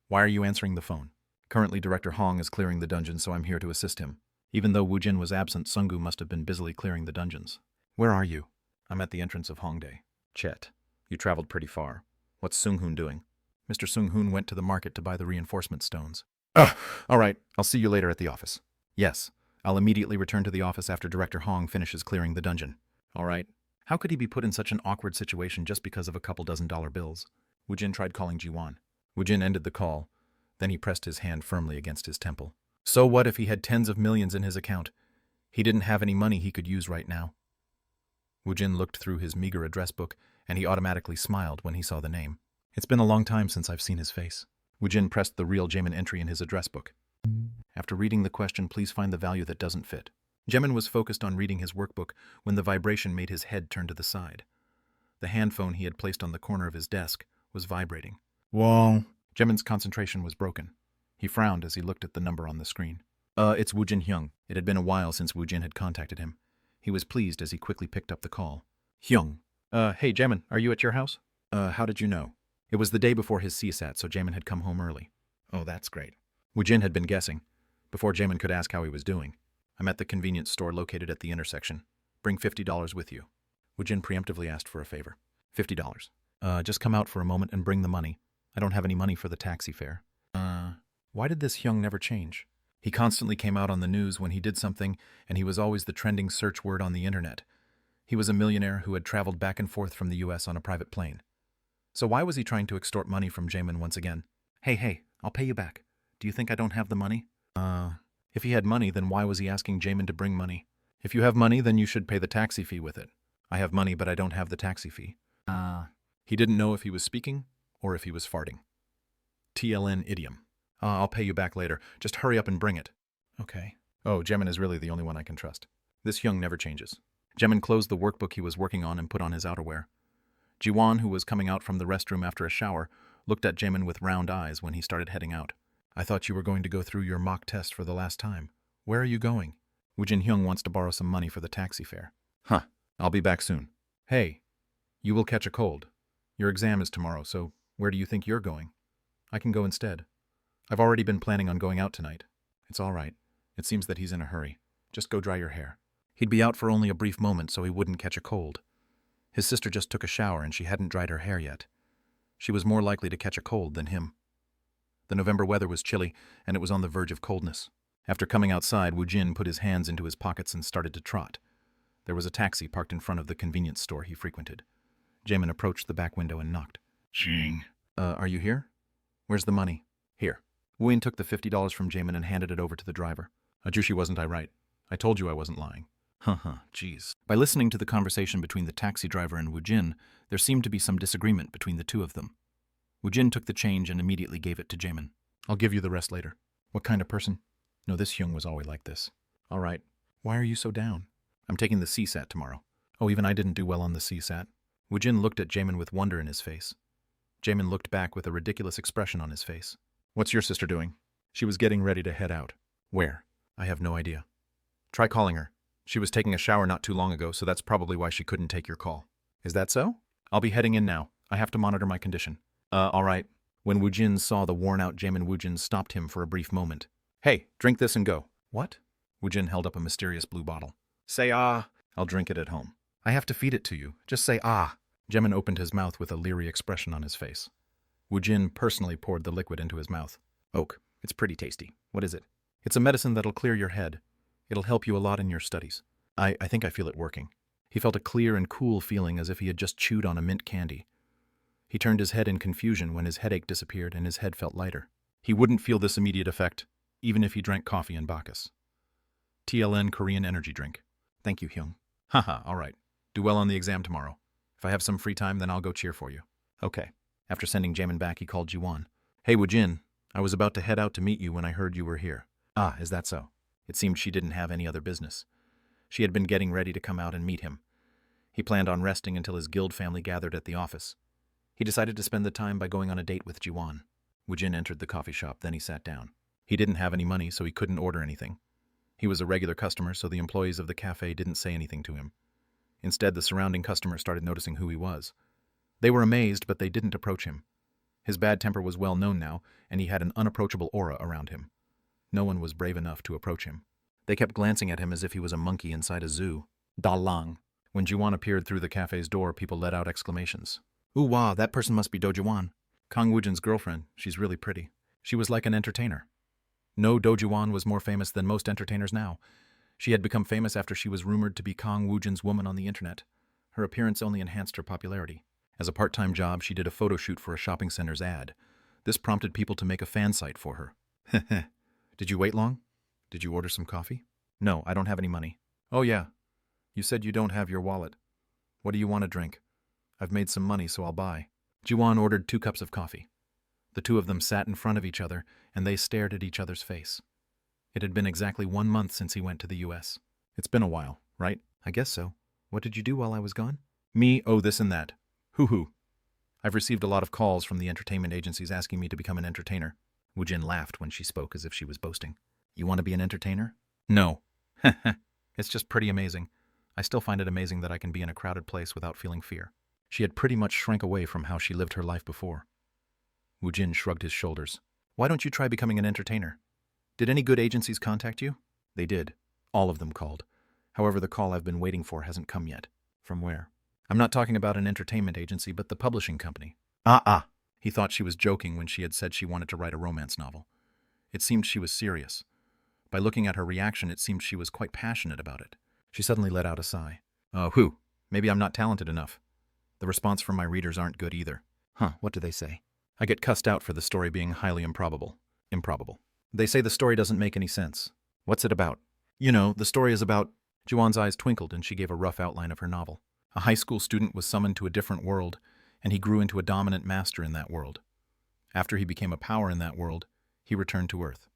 Why are you answering the phone? Currently, Director Hong is clearing the dungeon, so I'm here to assist him. Even though Woojin was absent, Sungu must have been busily clearing the dungeons. Where are you? I'm at the entrance of Hongdae. Chet, you traveled pretty far. What's Sunghoon doing? Mr. Sunghoon went to the market to buy the reinforcement stones. All right. I'll see you later at the office. Yes. I'll immediately return to the office after Director Hong finishes clearing the dungeon. All right. How could he be put in such an awkward situation just because of a couple dozen dollar bills? Woojin tried calling Jiwon. Woojin ended the call. Then he pressed his hand firmly against his temple. So what if he had tens of millions in his account? He didn't have any money he could use right now. Woojin looked through his meager address book, and he automatically smiled when he saw the name. It's been a long time since I've seen his face. Woojin pressed the real Jamin entry in his address book. After reading the question, please find the value that doesn't fit. Jamin was focused on reading his workbook when the vibration made his head turn to the side. The handphone he had placed on the corner of his desk was vibrating. Whoa. Jamin's concentration was broken. He frowned as he looked at the number on the screen. It's Woojin Hyung. It had been a while since Woojin had contacted him. He was pleased as he quickly picked up the call. Hyung. Hey, Jamin, are you at your house? How did you know? It was the day before his CSAT, so Jamin had come home early. Oh, that's great. Woojin had been guessing. Before Jamin could ask how he was doing. I'm at the convenience store located at the intersection. Bring $50 with you. Woojin preemptively asked for a favor. $50. Just come out for a moment and bring the money. I don't have any money for the taxi fare. Why did this Hyung never change? He constantly came out on the news when he did something, and he was always the trending search word on the internet. He was a millionaire who had traveled back and forth from the US on a private plane. So why was he trying to extort money from Jamin once again? Hey, I'll pay you back. Do you think I don't have the money? If he had money, then why was he asking Jamin to bring money? If you have money, then you should pay the taxi fee with it. I have money, but I don't have the taxi fee. He didn't know if he was speaking or if he was farting. TLN idiom. I'll pay you back later. Just hurry up and bring it. Okay. Oh, Jemin is really the only one I can trust. This Hyung never changes. Jemin closed the workbook he was working on and put on his outerwear. Jiwon, who was coming out from the restroom after a shower, looked at Jamin with round eyes when he started heading out. I thought you were going to go through your mock test for the last time. Where are you going? Woojin Hyung wants to borrow some money for the taxi fare. Huh. I'll be back soon. Hey, you will catch a cold. Your exam is tomorrow, so where do you think you're going? I can go instead. I've already been planning on going out tonight. It's all right. It seems that he's in a hurry. Just go dry your hair. He'd be out for only a brief moment so he wouldn't catch a cold. His sister just took a shower and she hadn't dried her hair yet. She was more likely to catch a cold than him. The November weather was chilly, and it was on the verge of coldness. After coming outside, Woojin put his hands into his pockets and started to trot. There was a taxi parked in front of the convenience store he frequented. Jamin approached the back window and knocked. Ching. Are you here? Where's the money? Here. Woojin took the $50 from Jamin and handed it over to the driver. Ajushi, wasn't I right? I told you I wasn't lying. Jeez. By listening to the conversation between the taxi driver and Woojin, there seemed to be some disagreement between the two of them. Woojin took the change and immediately gave it to Jamin. I'll give you the rest later. What kind of person? No, this Hyung was always like this. All right. Why are you so down? I'm taking the CSAT tomorrow. Oh, even I didn't do well on the CSAT. Woojin looked at Jamin with wonder in his face. Jamin looked back with a ridiculous expression on his face. What's your sister doing? She was getting ready to head out. Where? I have no idea. Try calling her. She was taking a shower not too long ago, so that's probably why she couldn't take your call. Is that so? I'll be heading in now. I have to monitor my condition. All right. When Woojin saw the worn-out Jamin, Woojin stopped him for a brief moment. Hey, drink this and go. What? Woojin held up a mysterious blue bottle. Say ah. I'll drink it at home. I have to feed it to you. Just say ah. Jamin opened his mouth with a leery expression on his face. Woojin personally poured the liquid into his mouth. Oak, it's pretty tasty. What is it? It's a medicine that'll clear your head. It'll help you a lot in your studies. I think I feel it working. He felt a clear and cool feeling as if he had just chewed on a mint candy. He turned his head in confusion when his headache disappeared and his head felt lighter. He wouldn't feel this immediate effect, even if he drank coffee and Bacchus. TLN Korean energy drink. Thank you, Hyung. Haha, all right. Do well on the exam tomorrow. If I have some free time, then I'll go cheer for you. Okay. After sending Jamin back, he called Jiwon. Hey, Woojin. I was about to head out to meet you when I heard you were here. Ah, is that so? It seemed she didn't have any other business. She had been getting ready to come out and meet him. He planned on resting until his guild family gathered at the office. He decided to spend the time by going on a date with Jiwon. Woojin entered the coffee shop, then he sat down. He didn't have any money, so he couldn't order anything. He was a regular customer, so the employees of the cafe didn't say anything to him. Instead, the surrounding customers started noticing who he was. They were amazed, but they didn't approach him. His bad temper was well known now, and he had an unapproachable aura around him. No one was brave enough to approach him. They kept glancing at him as if he was a monkey inside a zoo. Da Lang. When Jiwon appeared through the cafe's door, people let out exclamations. Ooh, wow, that person must be Do Jiwon. Kang Woojin's girlfriend. She's really pretty. She was like an entertainer. No, Do Jiwon was more famous than most entertainers now. She had become famous after she was rumored to be Kang Woojin's woman on the internet. Her appearance only enhanced her popularity. As a part-time job, she did a photo shoot for a shopping center's ad. This prompted people to make a fan site for her. Heh. Did you wait long? Did you order some coffee? No, I don't have any money. Oh yeah. You said you don't have your wallet. What do you want to drink? I've made some money, so I'll buy. Jiwon ordered 2 cups of coffee. The two of them sat in front of each other, and they stared at each other's face. It had been exactly 1 month since he went to the U.S. It's been a while, right? I guess so. What did you do while I was gone? Me, oh, this and that. Hoo-hoo. I've received a lot of calls from the entertainment agencies asking me to become an entertainer. Woojin laughed when she spoke as if she was boasting. You want to be an entertainer? No. It's just pretty amazing. I still find it amazing that I can be in a crowded place without feeling fear. She had pretty much shrank away from how she lived her life before. Woojin shrugged his shoulders. Why don't you try becoming an entertainer? Did any good agencies contact you? They did. All of them called. However, the call I've been waiting for hasn't come yet. From where? I'm not talking about an entertainment agency, but the publishing company. He thought she was joking when she had said she wanted to write a romance novel. It seemed she was serious. By looking at her reaction, it seemed she was quite passionate about it. She suddenly let out a sigh. Maybe I'm not talented enough. The response from my readers aren't good either. What do they say? I get cussed out for the story being highly improbable. Improbable. They say the story doesn't make any sense. What's it about? You know, the story is about... Jiwon's eyes twinkled and she gave a rough outline of her novel. A high school student was summoned to a different world, and he grew into a dominant master in that world. After he became a power in that world, he returned to Earth.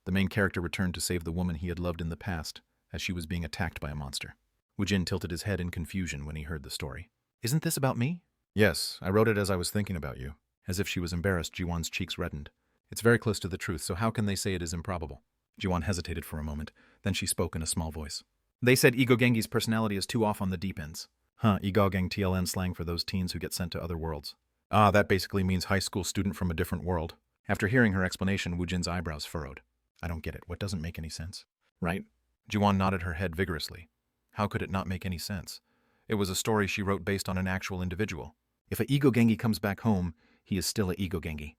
The main character returned to save the woman he had loved in the past, as she was being attacked by a monster. Woojin tilted his head in confusion when he heard the story. Isn't this about me? Yes, I wrote it as I was thinking about you. As if she was embarrassed, Jiwon's cheeks reddened. It's very close to the truth, so how can they say it is improbable? Jiwon hesitated for a moment, then she spoke in a small voice. They said Ego Gengi's personality is too off on the deep ends. Ego Gang TLN slang for those teens who get sent to other worlds. That basically means high school student from a different world. After hearing her explanation, Woojin's eyebrows furrowed. I don't get it. What doesn't make any sense? Right? Jiwon nodded her head vigorously. How could it not make any sense? It was a story she wrote based on an actual individual. If a Ego Gengi comes back home, he is still a Ego Gengi.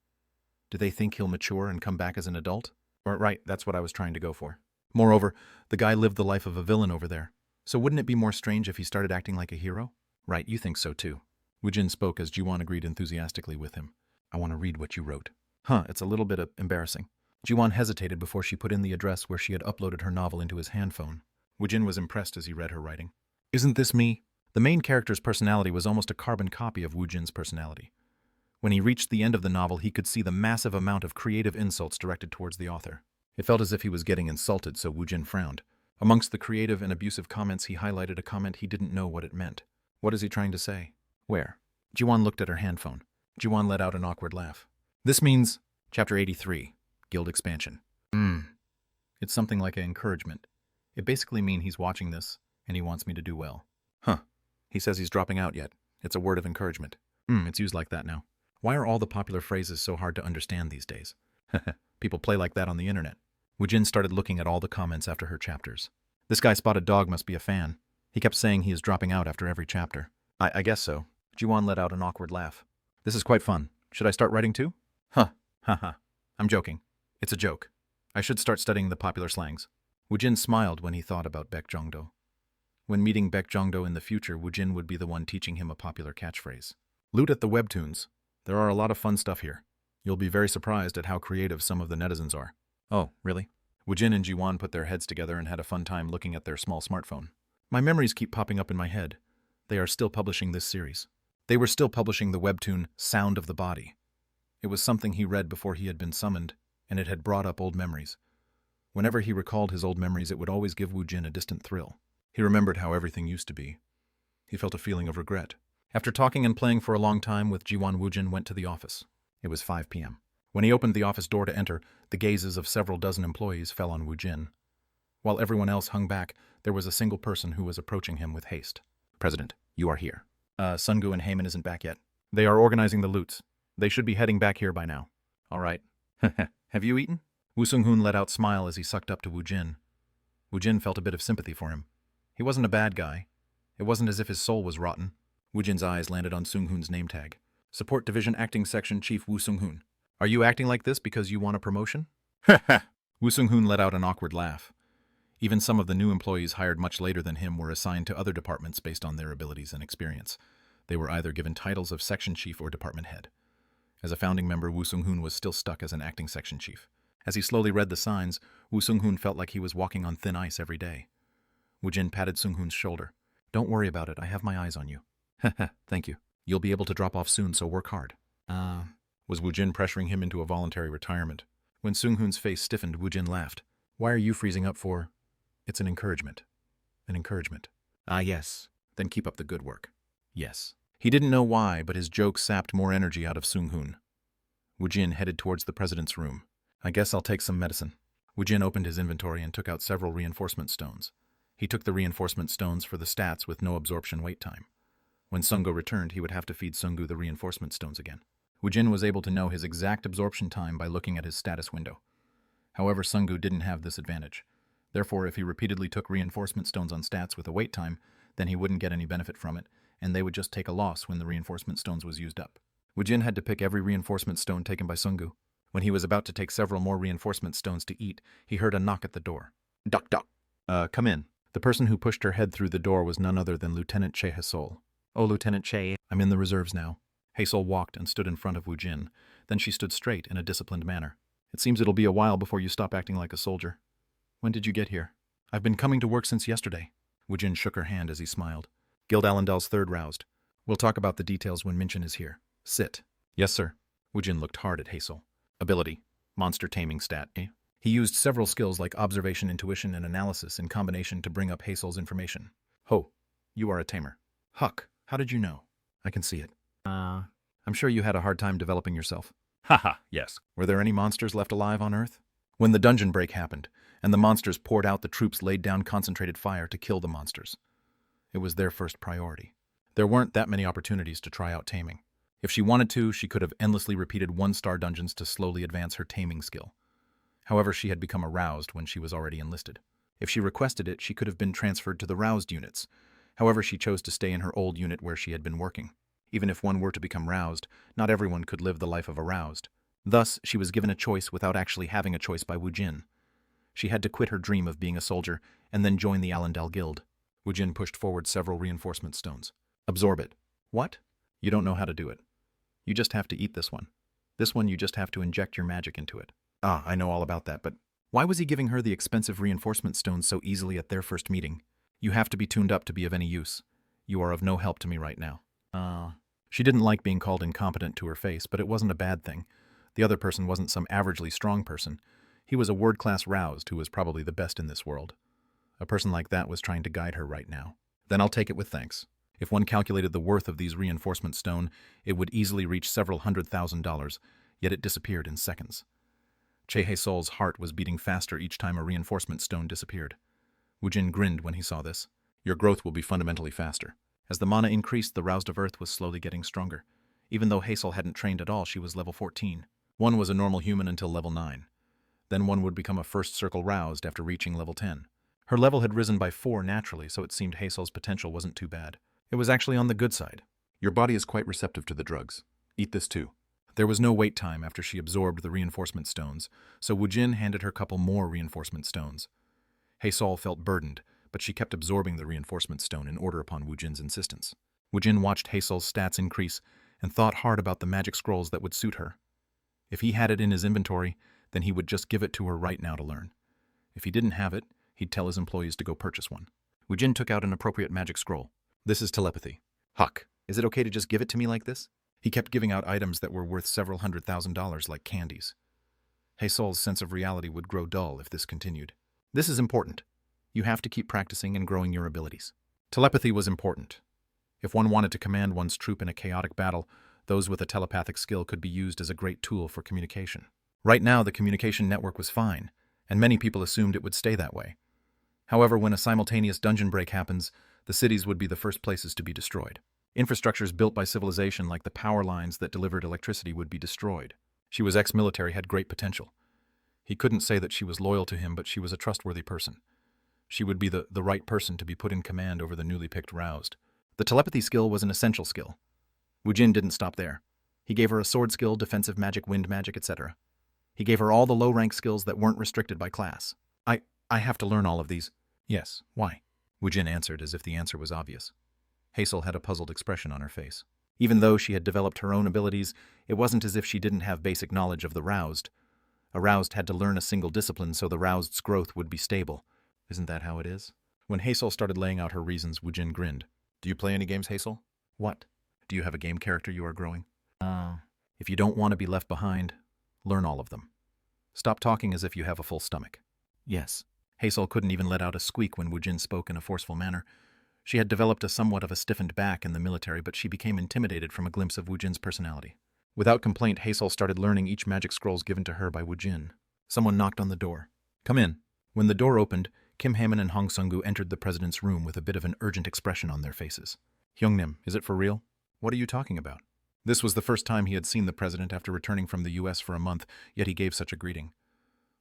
Do they think he'll mature and come back as an adult? Right, that's what I was trying to go for. Moreover, the guy lived the life of a villain over there. So wouldn't it be more strange if he started acting like a hero? Right, you think so too. Woojin spoke as Jiwon agreed enthusiastically with him. I want to read what you wrote. It's a little bit embarrassing. Jiwon hesitated before she put in the address where she had uploaded her novel into his handphone. Woojin was impressed as he read her writing. Isn't this me? The main character's personality was almost a carbon copy of Woojin's personality. When he reached the end of the novel, he could see the massive amount of creative insults directed towards the author. It felt as if he was getting insulted, so Woojin frowned. Amongst the creative and abusive comments, he highlighted a comment he didn't know what it meant. What is he trying to say? Where? Jiwon looked at her handphone. Jiwon let out an awkward laugh. This means Chapter 83, Guild Expansion. It's something like an encouragement. It basically means he's watching this, and he wants me to do well. He says he's dropping out yet. It's a word of encouragement. It's used like that now. Why are all the popular phrases so hard to understand these days? People play like that on the internet. Woojin started looking at all the comments after her chapters. This guy Spotted Dog must be a fan. He kept saying he is dropping out after every chapter. I guess so. Jiwon let out an awkward laugh. This is quite fun. Should I start writing too? I'm joking. It's a joke. I should start studying the popular slangs. Woojin smiled when he thought about Baek Jongdo. When meeting Baek Jongdo in the future, Woojin would be the one teaching him a popular catchphrase. Loot at the webtoons. There are a lot of fun stuff here. You'll be very surprised at how creative some of the netizens are. Oh, really? Woojin and Jiwon put their heads together and had a fun time looking at their small smartphone. My memories keep popping up in my head. They are still publishing this series. They were still publishing the webtoon Sound of the Body. It was something he read before he had been summoned, and it had brought up old memories. Whenever he recalled his old memories, it would always give Woojin a distant thrill. He remembered how everything used to be. He felt a feeling of regret. After talking and playing for a long time with Jiwon, Woojin went to the office. It was 5 p.m. When he opened the office door to enter, the gazes of several dozen employees fell on Woojin. While everyone else hung back, there was a single person who was approaching him with haste. President, you are here. Sungu and Heyman isn't back yet. They are organizing the loots. They should be heading back here by now. All right. Have you eaten? Woo Sung-hoon let out a smile as he sucked up to Woojin. Woojin felt a bit of sympathy for him. He wasn't a bad guy. It wasn't as if his soul was rotten. Woojin's eyes landed on Sung-hoon's name tag. Support Division Acting Section Chief Woo Sung-hoon. Are you acting like this because you want a promotion? Woo Sung-hoon let out an awkward laugh. Even some of the new employees hired much later than him were assigned to other departments based on their abilities and experience. They were either given titles of section chief or department head. As a founding member, Woo Sung-hoon was still stuck as an acting section chief. As he slowly read the signs, Woo Sung-hoon felt like he was walking on thin ice every day. Woojin patted Sung-hoon's shoulder. Don't worry about it, I have my eyes on you. Thank you. You'll be able to drop off soon, so work hard. Was Woojin pressuring him into a voluntary retirement? When Sung-hoon's face stiffened, Woojin laughed. Why are you freezing up for? It's an encouragement. An encouragement. Yes. Then keep up the good work. Yes. He didn't know why, but his joke sapped more energy out of Sung-hoon. Woojin headed towards the president's room. I guess I'll take some medicine. Woojin opened his inventory and took out several reinforcement stones. He took the reinforcement stones for the stats with no absorption wait time. When Sungu returned, he would have to feed Sungu the reinforcement stones again. Woojin was able to know his exact absorption time by looking at his status window. However, Sungu didn't have this advantage. Therefore, if he repeatedly took reinforcement stones on stats with a wait time, then he wouldn't get any benefit from it, and they would just take a loss when the reinforcement stones was used up. Woojin had to pick every reinforcement stone taken by Sungu. When he was about to take several more reinforcement stones to eat, he heard a knock at the door. Duck, duck. Come in. The person who pushed her head through the door was none other than Lieutenant Che Haesol. Oh, Lieutenant Che, I'm in the reserves now. Haesol walked and stood in front of Woojin. Then she stood straight in a disciplined manner. It seems it'll be a while before you stop acting like a soldier. When did you get here? I've been coming to work since yesterday. Woojin shook her hand as he smiled. Guild Allendale's third roused. We'll talk about the details when Minchin is here. Sit. Yes, sir. Woojin looked hard at Haesol. Ability. Monster taming stat. He used several skills like observation, intuition, and analysis in combination to bring up Hazel's information. Ho, you are a tamer. Huck, how did you know? I can see it. I'm sure you had a hard time developing yourself. Haha, yes. Were there any monsters left alive on Earth? When the dungeon break happened, and the monsters poured out, the troops laid down concentrated fire to kill the monsters. It was their first priority. There weren't that many opportunities to try out taming. If she wanted to, she could have endlessly repeated one-star dungeons to slowly advance her taming skill. However, she had become aroused when she was already enlisted. If she requested it, she could have been transferred to the roused units. However, she chose to stay in her old unit where she had been working. Even if one were to become roused, not everyone could live the life of a roused. Thus, she was given a choice without actually having a choice by Woojin. She had to quit her dream of being a soldier and then join the Allendale Guild. Woojin pushed forward several reinforcement stones. Absorb it. What? You don't know how to do it. You just have to eat this one. This one you just have to inject your magic into it. Ah, I know all about that, but why was he giving her the expensive reinforcement stones so easily at their first meeting? You have to be tuned up to be of any use. You are of no help to me right now. She didn't like being called incompetent to her face, but it wasn't a bad thing. The other person wasn't some averagely strong person. He was a word-class roused who was probably the best in this world. A person like that was trying to guide her right now. Then I'll take it with thanks. If one calculated the worth of these reinforcement stone, it would easily reach several $100,000, yet it disappeared in seconds. Chehe-sol's heart was beating faster each time a reinforcement stone disappeared. Woojin grinned when he saw this. Your growth will be fundamentally faster. As the mana increased, the roused of Earth was slowly getting stronger. Even though Hazel hadn't trained at all, she was level 14. One was a normal human until level 9. Then one would become a first circle roused after reaching level 10. Her level had risen by 4 naturally, so it seemed Hazel's potential wasn't too bad. It was actually on the good side. Your body is quite receptive to the drugs. Eat this too. There was no wait time after she absorbed the reinforcement stones, so Woojin handed her couple more reinforcement stones. Hazel felt burdened, but she kept absorbing the reinforcement stone in order upon Woojin's insistence. Woojin watched Hazel's stats increase and thought hard about the magic scrolls that would suit her. If he had it in his inventory, then he would just give it to her right now to learn. If he didn't have it, he'd tell his employees to go purchase one. Woojin took out an appropriate magic scroll. This is telepathy. Huck, is it okay to just give it to me like this? He kept giving out items that were worth several $100,000 like candies. Hazel's sense of reality would grow dull if this continued. This is important. You have to keep practicing and growing your abilities. Telepathy was important. If one wanted to command one's troop in a chaotic battle, those with a telepathic skill could be used as a great tool for communication. Right now, the communication network was fine, and many people assumed it would stay that way. However, when a simultaneous dungeon break happens, the cities would be the first places to be destroyed. Infrastructures built by civilization like the power lines that delivered electricity would be destroyed. She was ex-military, had great potential. He couldn't say that she was loyal to him, but she was a trustworthy person. She would be the right person to be put in command over the newly picked roused. The telepathy skill was an essential skill. Woojin didn't stop there. He gave her a sword skill, defensive magic, wind magic, etc. He gave her all the low-rank skills that weren't restricted by class. I have to learn all of these. Yes, why? Woojin answered as if the answer was obvious. Hazel had a puzzled expression on her face. Even though she had developed her own abilities, it wasn't as if she didn't have basic knowledge of the roused. A roused had to learn a single discipline so the roused's growth would be stable. Isn't that how it is? When Hazel started laying out her reasons, Woojin grinned. Do you play any games, Hazel? What? Do you have a game character you are growing? If you don't want to be left behind, learn all of them. Stop talking as if you have a full stomach. Yes. Hazel couldn't even let out a squeak when Woojin spoke in a forceful manner. She had developed a somewhat of a stiffened back in the military, but she became intimidated from a glimpse of Woojin's personality. Without complaint, Hazel started learning each magic scrolls given to her by Woojin. Someone knocked on the door. Come in. When the door opened, Kim Haemin and Hong Sung-gu entered the president's room with a bit of an urgent expression on their faces. Hyungnim, is it for real? What are you talking about? This was the first time he had seen the president after returning from the U.S. for a month, yet he gave such a greeting.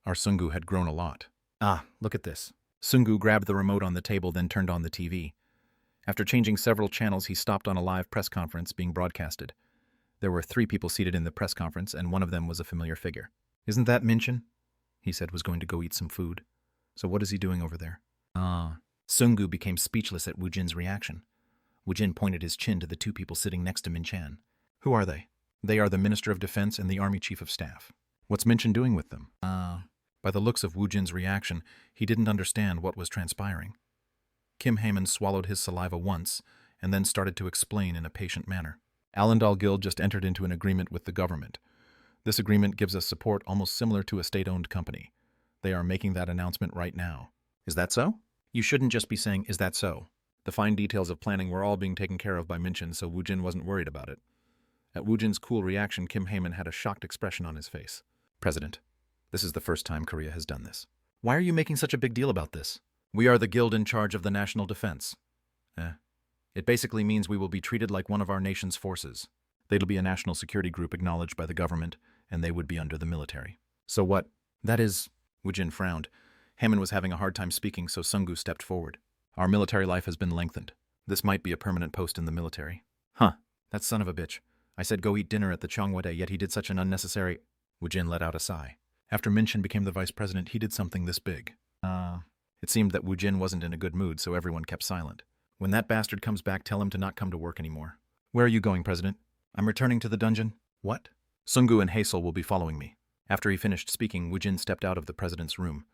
Our Sung-gu had grown a lot. Ah, look at this. Sung-gu grabbed the remote on the table, then turned on the TV. After changing several channels, he stopped on a live press conference being broadcasted. There were 3 people seated in the press conference, and one of them was a familiar figure. Isn't that Minchin? He said was going to go eat some food. So what is he doing over there? Sung-gu became speechless at Woojin's reaction. Woojin pointed his chin to the 2 people sitting next to Minchan. Who are they? They are the Minister of Defense and the Army Chief of Staff. What's Minchin doing with them? By the looks of Woojin's reaction, he didn't understand what was transpiring. Kim Haemin swallowed his saliva once, and then started to explain in a patient manner. Allendale Guild just entered into an agreement with the government. This agreement gives us support almost similar to a state-owned company. They are making that announcement right now. Is that so? You shouldn't just be saying, is that so? The fine details of planning were all being taken care of by Minchin, so Woojin wasn't worried about it. At Woojin's cool reaction, Kim Heyman had a shocked expression on his face. President, this is the first time Korea has done this. Why are you making such a big deal about this? We are the guild in charge of the national defense. It basically means we will be treated like one of our nation's forces. They'll be a national security group acknowledged by the government, and they would be under the military. So what? That is... Woojin frowned. Heyman was having a hard time speaking, so Sungu stepped forward. Our military life has been lengthened. This might be a permanent post in the military. Huh. That son of a bitch. I said go eat dinner at the Chongwade, yet he did such an unnecessary... Woojin let out a sigh. After Minchin became the vice president, he did something this big. It seemed that Woojin wasn't in a good mood, so everyone kept silent. When that bastard comes back, tell him to not come to work anymore. Where are you going, President? I'm returning to the dungeon. What? Sungu and Hazel will be following me. After he finished speaking, Woojin stepped out of the president's room.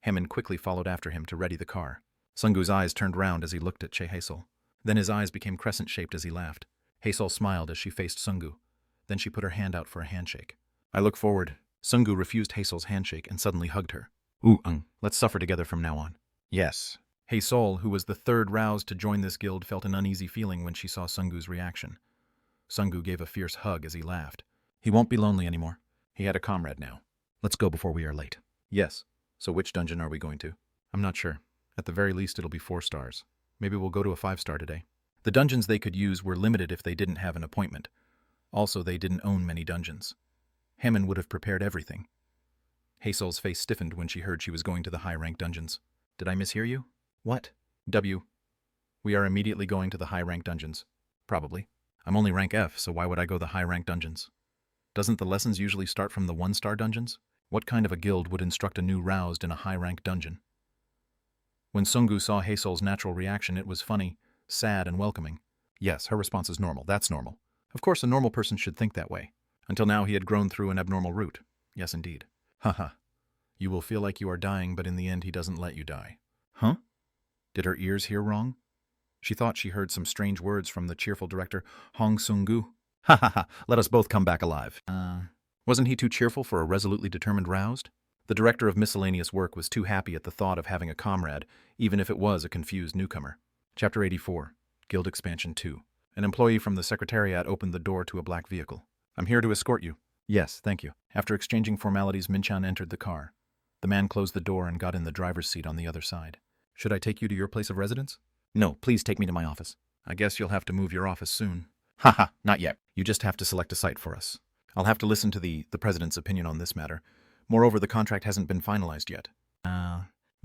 Heyman quickly followed after him to ready the car. Sungu's eyes turned round as he looked at Che Hazel. Then his eyes became crescent-shaped as he laughed. Hazel smiled as she faced Sungu. Then she put her hand out for a handshake. I look forward. Sungu refused Hazel's handshake and suddenly hugged her. Let's suffer together from now on. Yes. Hazel, who was the third roused to join this guild, felt an uneasy feeling when she saw Sungu's reaction. Sungu gave a fierce hug as he laughed. He won't be lonely anymore. He had a comrade now. Let's go before we are late. Yes. So which dungeon are we going to? I'm not sure. At the very least, it'll be 4 stars. Maybe we'll go to a 5-star today. The dungeons they could use were limited if they didn't have an appointment. Also, they didn't own many dungeons. Heyman would have prepared everything. Hazel's face stiffened when she heard she was going to the high-rank dungeons. Did I mishear you? What? We are immediately going to the high-rank dungeons. Probably. I'm only rank F, so why would I go the high-rank dungeons? Doesn't the lessons usually start from the 1-star dungeons? What kind of a guild would instruct a new roused in a high-rank dungeon? When Sungu saw Hazel's natural reaction, it was funny, sad, and welcoming. Yes, her response is normal. That's normal. Of course, a normal person should think that way. Until now, he had grown through an abnormal route. Yes, indeed. Haha. You will feel like you are dying, but in the end, he doesn't let you die. Huh? Did her ears hear wrong? She thought she heard some strange words from the cheerful director, Hong Sungu. Ha ha ha, let us both come back alive. Wasn't he too cheerful for a resolutely determined roused? The director of miscellaneous work was too happy at the thought of having a comrade, even if it was a confused newcomer. Chapter 84, Guild Expansion 2. An employee from the Secretariat opened the door to a black vehicle. I'm here to escort you. Yes, thank you. After exchanging formalities, Minchan entered the car. The man closed the door and got in the driver's seat on the other side. Should I take you to your place of residence? No, please take me to my office. I guess you'll have to move your office soon. Haha, not yet. You just have to select a site for us. I'll have to listen to the president's opinion on this matter. Moreover, the contract hasn't been finalized yet.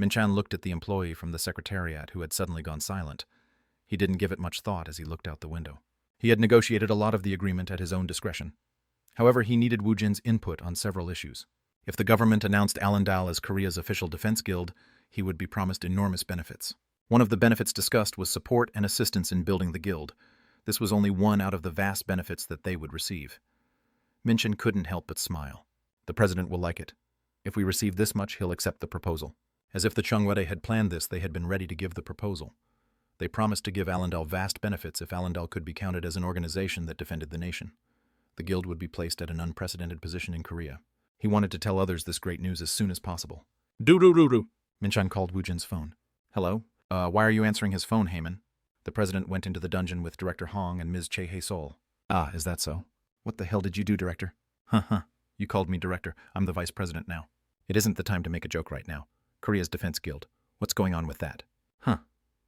Minchan looked at the employee from the Secretariat who had suddenly gone silent. He didn't give it much thought as he looked out the window. He had negotiated a lot of the agreement at his own discretion. However, he needed Woojin's input on several issues. If the government announced Allendale as Korea's official defense guild, he would be promised enormous benefits. One of the benefits discussed was support and assistance in building the guild. This was only one out of the vast benefits that they would receive. Minchin couldn't help but smile. The president will like it. If we receive this much, he'll accept the proposal. As if the Chungwade had planned this, they had been ready to give the proposal. They promised to give Allendale vast benefits if Allendale could be counted as an organization that defended the nation. The guild would be placed at an unprecedented position in Korea. He wanted to tell others this great news as soon as possible. Do-do-do-do. Minchan called Woojin's phone. Hello? Why are you answering his phone, Heyman? The president went into the dungeon with Director Hong and Ms. Che Hae-sol. Ah, is that so? What the hell did you do, Director? You called me Director. I'm the Vice President now. It isn't the time to make a joke right now. Korea's Defense Guild. What's going on with that?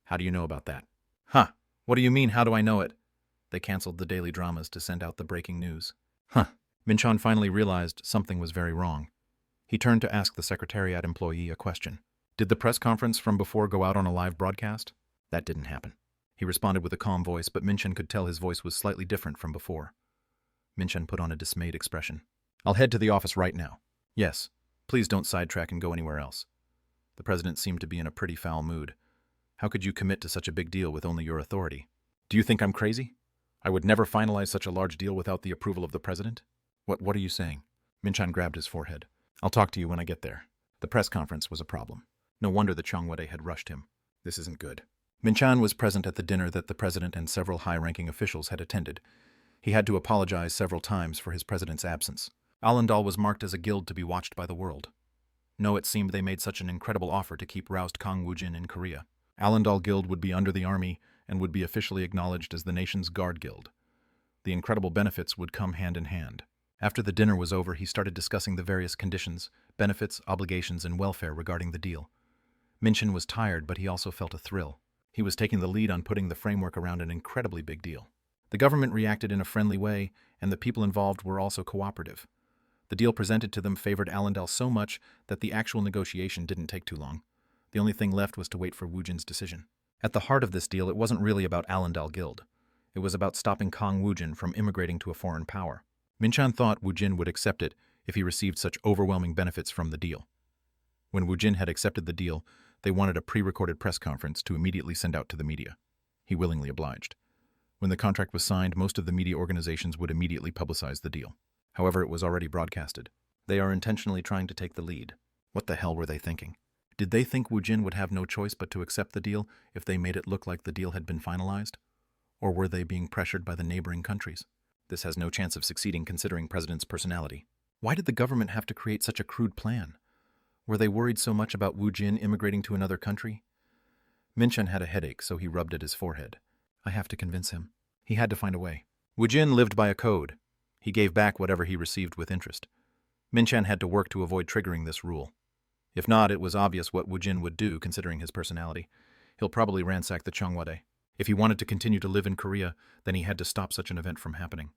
How do you know about that? What do you mean, how do I know it? They canceled the daily dramas to send out the breaking news. Minchan finally realized something was very wrong. He turned to ask the Secretariat employee a question. Did the press conference from before go out on a live broadcast? That didn't happen. He responded with a calm voice, but Minchan could tell his voice was slightly different from before. Minchan put on a dismayed expression. I'll head to the office right now. Yes. Please don't sidetrack and go anywhere else. The president seemed to be in a pretty foul mood. How could you commit to such a big deal with only your authority? Do you think I'm crazy? I would never finalize such a large deal without the approval of the president? What are you saying? Minchan grabbed his forehead. I'll talk to you when I get there. The press conference was a problem. No wonder the Chongwade had rushed him. This isn't good. Minchan was present at the dinner that the president and several high-ranking officials had attended. He had to apologize several times for his president's absence. Allendale was marked as a guild to be watched by the world. No, it seemed they made such an incredible offer to keep roused Kang Woojin in Korea. Allendal Guild would be under the army and would be officially acknowledged as the nation's guard guild. The incredible benefits would come hand in hand. After the dinner was over, he started discussing the various conditions, benefits, obligations, and welfare regarding the deal. Minchin was tired, but he also felt a thrill. He was taking the lead on putting the framework around an incredibly big deal. The government reacted in a friendly way, and the people involved were also cooperative. The deal presented to them favored Allendal so much that the actual negotiation didn't take too long. The only thing left was to wait for Woojin's decision. At the heart of this deal, it wasn't really about Allendal Guild. It was about stopping Kang Woojin from immigrating to a foreign power. Minchan thought Woojin would accept it if he received such overwhelming benefits from the deal. When Woojin had accepted the deal, they wanted a pre-recorded press conference to immediately send out to the media. He willingly obliged. When the contract was signed, most of the media organizations would immediately publicize the deal. However, it was already broadcasted. They are intentionally trying to take the lead. What the hell were they thinking? Did they think Woojin would have no choice but to accept the deal if they made it look like the deal had been finalized? Or were they being pressured by the neighboring countries? This has no chance of succeeding considering President's personality. Why did the government have to create such a crude plan? Were they worried so much about Woojin immigrating to another country? Minchan had a headache, so he rubbed at his forehead. I have to convince him. He had to find a way. Woojin lived by a code. He gave back whatever he received with interest. Minchan had to work to avoid triggering this rule. If not, it was obvious what Woojin would do considering his personality. He'll probably ransack the Cheongwade. If he wanted to continue to live in Korea, then he had to stop such an event from happening.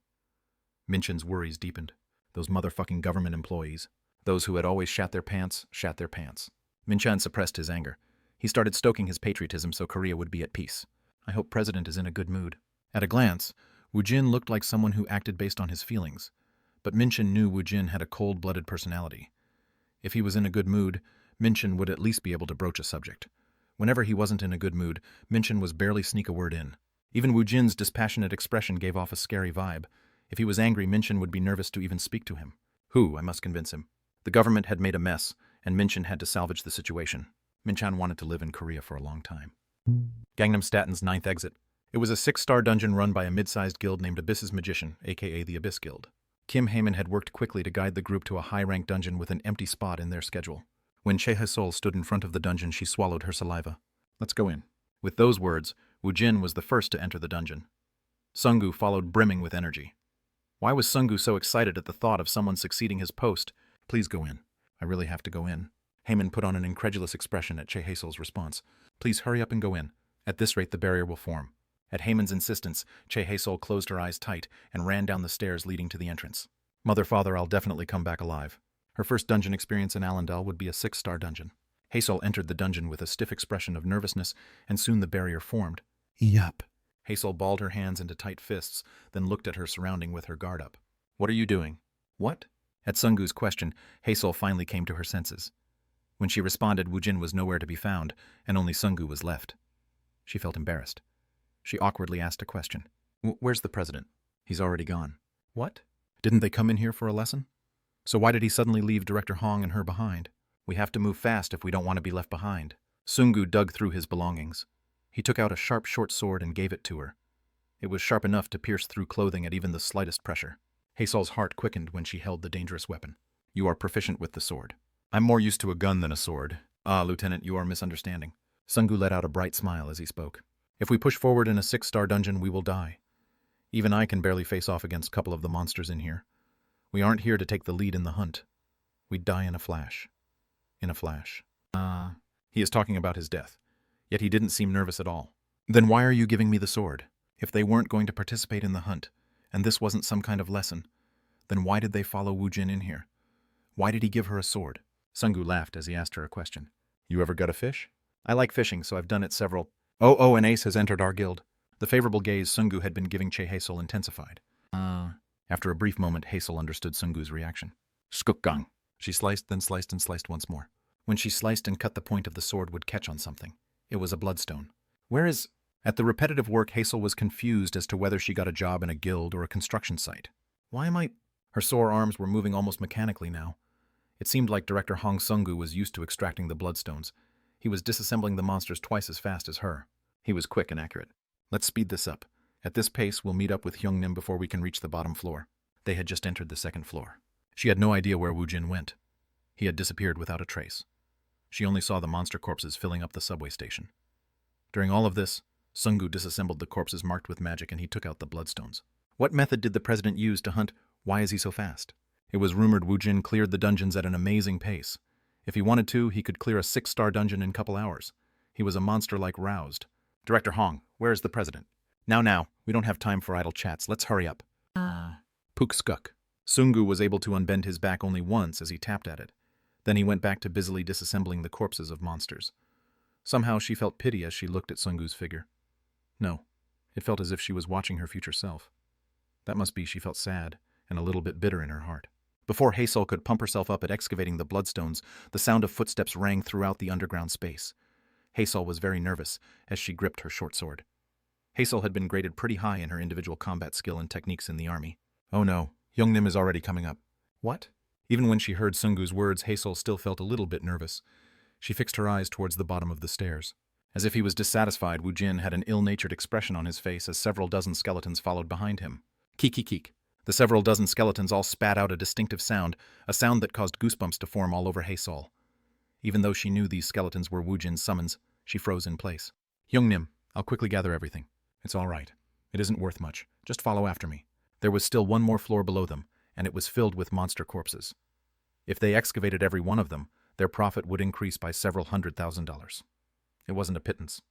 Minchan's worries deepened. Those motherfucking government employees. Those who had always shat their pants. Minchan suppressed his anger. He started stoking his patriotism so Korea would be at peace. I hope President is in a good mood. At a glance, Woojin looked like someone who acted based on his feelings. But Minchan knew Woojin had a cold-blooded personality. If he was in a good mood, Minchan would at least be able to broach a subject. Whenever he wasn't in a good mood, Minchan was barely sneak a word in. Even Woojin's dispassionate expression gave off a scary vibe. If he was angry, Minchan would be nervous to even speak to him. I must convince him. The government had made a mess, and Minchan had to salvage the situation. Minchan wanted to live in Korea for a long time. Gangnam Staten's 9th exit. It was a 6-star dungeon run by a mid-sized guild named Abyss's Magician, aka the Abyss Guild. Kim Heyman had worked quickly to guide the group to a high-ranked dungeon with an empty spot in their schedule. When Cheha-Sol stood in front of the dungeon, she swallowed her saliva. Let's go in. With those words, Woojin was the first to enter the dungeon. Sungu followed, brimming with energy. Why was Sungu so excited at the thought of someone succeeding his post? Please go in. I really have to go in. Heyman put on an incredulous expression at Cheha-Sol's response. Please hurry up and go in. At this rate, the barrier will form. At Heyman's insistence, Cheha-Sol closed her eyes tight and ran down the stairs leading to the entrance. Mother, father, I'll definitely come back alive. Her first dungeon experience in Allendal would be a 6-star dungeon. Hazel entered the dungeon with a stiff expression of nervousness, and soon the barrier formed. Yup. Hazel balled her hands into tight fists, then looked at her surrounding with her guard up. What are you doing? What? At Sungu's question, Hazel finally came to her senses. When she responded, Woojin was nowhere to be found, and only Sungu was left. She felt embarrassed. She awkwardly asked a question. Where's the president? He's already gone. What? Didn't they come in here for a lesson? So why did he suddenly leave Director Hong and her behind? We have to move fast if we don't want to be left behind. Sungu dug through his belongings. He took out a sharp short sword and gave it to her. It was sharp enough to pierce through clothing at even the slightest pressure. Hazel's heart quickened when she held the dangerous weapon. You are proficient with the sword. I'm more used to a gun than a sword. Ah, Lieutenant, you are misunderstanding. Sungu let out a bright smile as he spoke. If we push forward in a 6-star dungeon, we will die. Even I can barely face off against a couple of the monsters in here. We aren't here to take the lead in the hunt. We'd die in a flash. In a flash. He is talking about his death. Yet he didn't seem nervous at all. Then why are you giving me the sword? If they weren't going to participate in the hunt, and this wasn't some kind of lesson, then why did they follow Woojin in here? Why did he give her a sword? Sungu laughed as he asked her a question. You ever gut a fish? I like fishing, so I've done it several. Oh, an ace has entered our guild. The favorable gaze Sungu had been giving Che Hazel intensified. After a brief moment, Hazel understood Sungu's reaction. Skukgang. She sliced, then sliced and sliced once more. When she sliced and cut, the point of the sword would catch on something. It was a bloodstone. Where is... At the repetitive work, Hazel was confused as to whether she got a job in a guild or a construction site. Why am I... Her sore arms were moving almost mechanically now. It seemed like Director Hong Sungu was used to extracting the bloodstones. He was disassembling the monsters twice as fast as her. He was quick and accurate. Let's speed this up. At this pace, we'll meet up with Hyungnim before we can reach the bottom floor. They had just entered the 2nd floor. She had no idea where Woojin went. He had disappeared without a trace. She only saw the monster corpses filling up the subway station. During all of this, Sungu disassembled the corpses marked with magic and he took out the bloodstones. What method did the president use to hunt Why Is He So Fast? It was rumored Woojin cleared the dungeons at an amazing pace. If he wanted to, he could clear a 6-star dungeon in a couple hours. He was a monster like roused. Director Hong, where is the president? Now, we don't have time for idle chats. Let's hurry up. Pook skuk. Sungu was able to unbend his back only once as he tapped at it. Then he went back to busily disassembling the corpses of monsters. Somehow she felt pity as she looked at Sungu's figure. No, it felt as if she was watching her future self. That must be she felt sad and a little bit bitter in her heart. Before Hazel could pump herself up at excavating the bloodstones, the sound of footsteps rang throughout the underground space. Hazel was very nervous as she gripped her short sword. Hazel had been graded pretty high in her individual combat skill and techniques in the army. Oh no, Youngnim is already coming up. What? Even when she heard Sungu's words, Hazel still felt a little bit nervous. She fixed her eyes towards the bottom of the stairs. As if he was dissatisfied, Woojin had an ill-natured expression on his face as several dozen skeletons followed behind him. Keek. The several dozen skeletons all spat out a distinctive sound, a sound that caused goosebumps to form all over Hazel. Even though she knew these skeletons were Woojin's summons, she froze in place. Youngnim, I'll quickly gather everything. It's all right. It isn't worth much. Just follow after me. There was still one more floor below them, and it was filled with monster corpses. If they excavated every one of them, their profit would increase by several $100,000. It wasn't a pittance.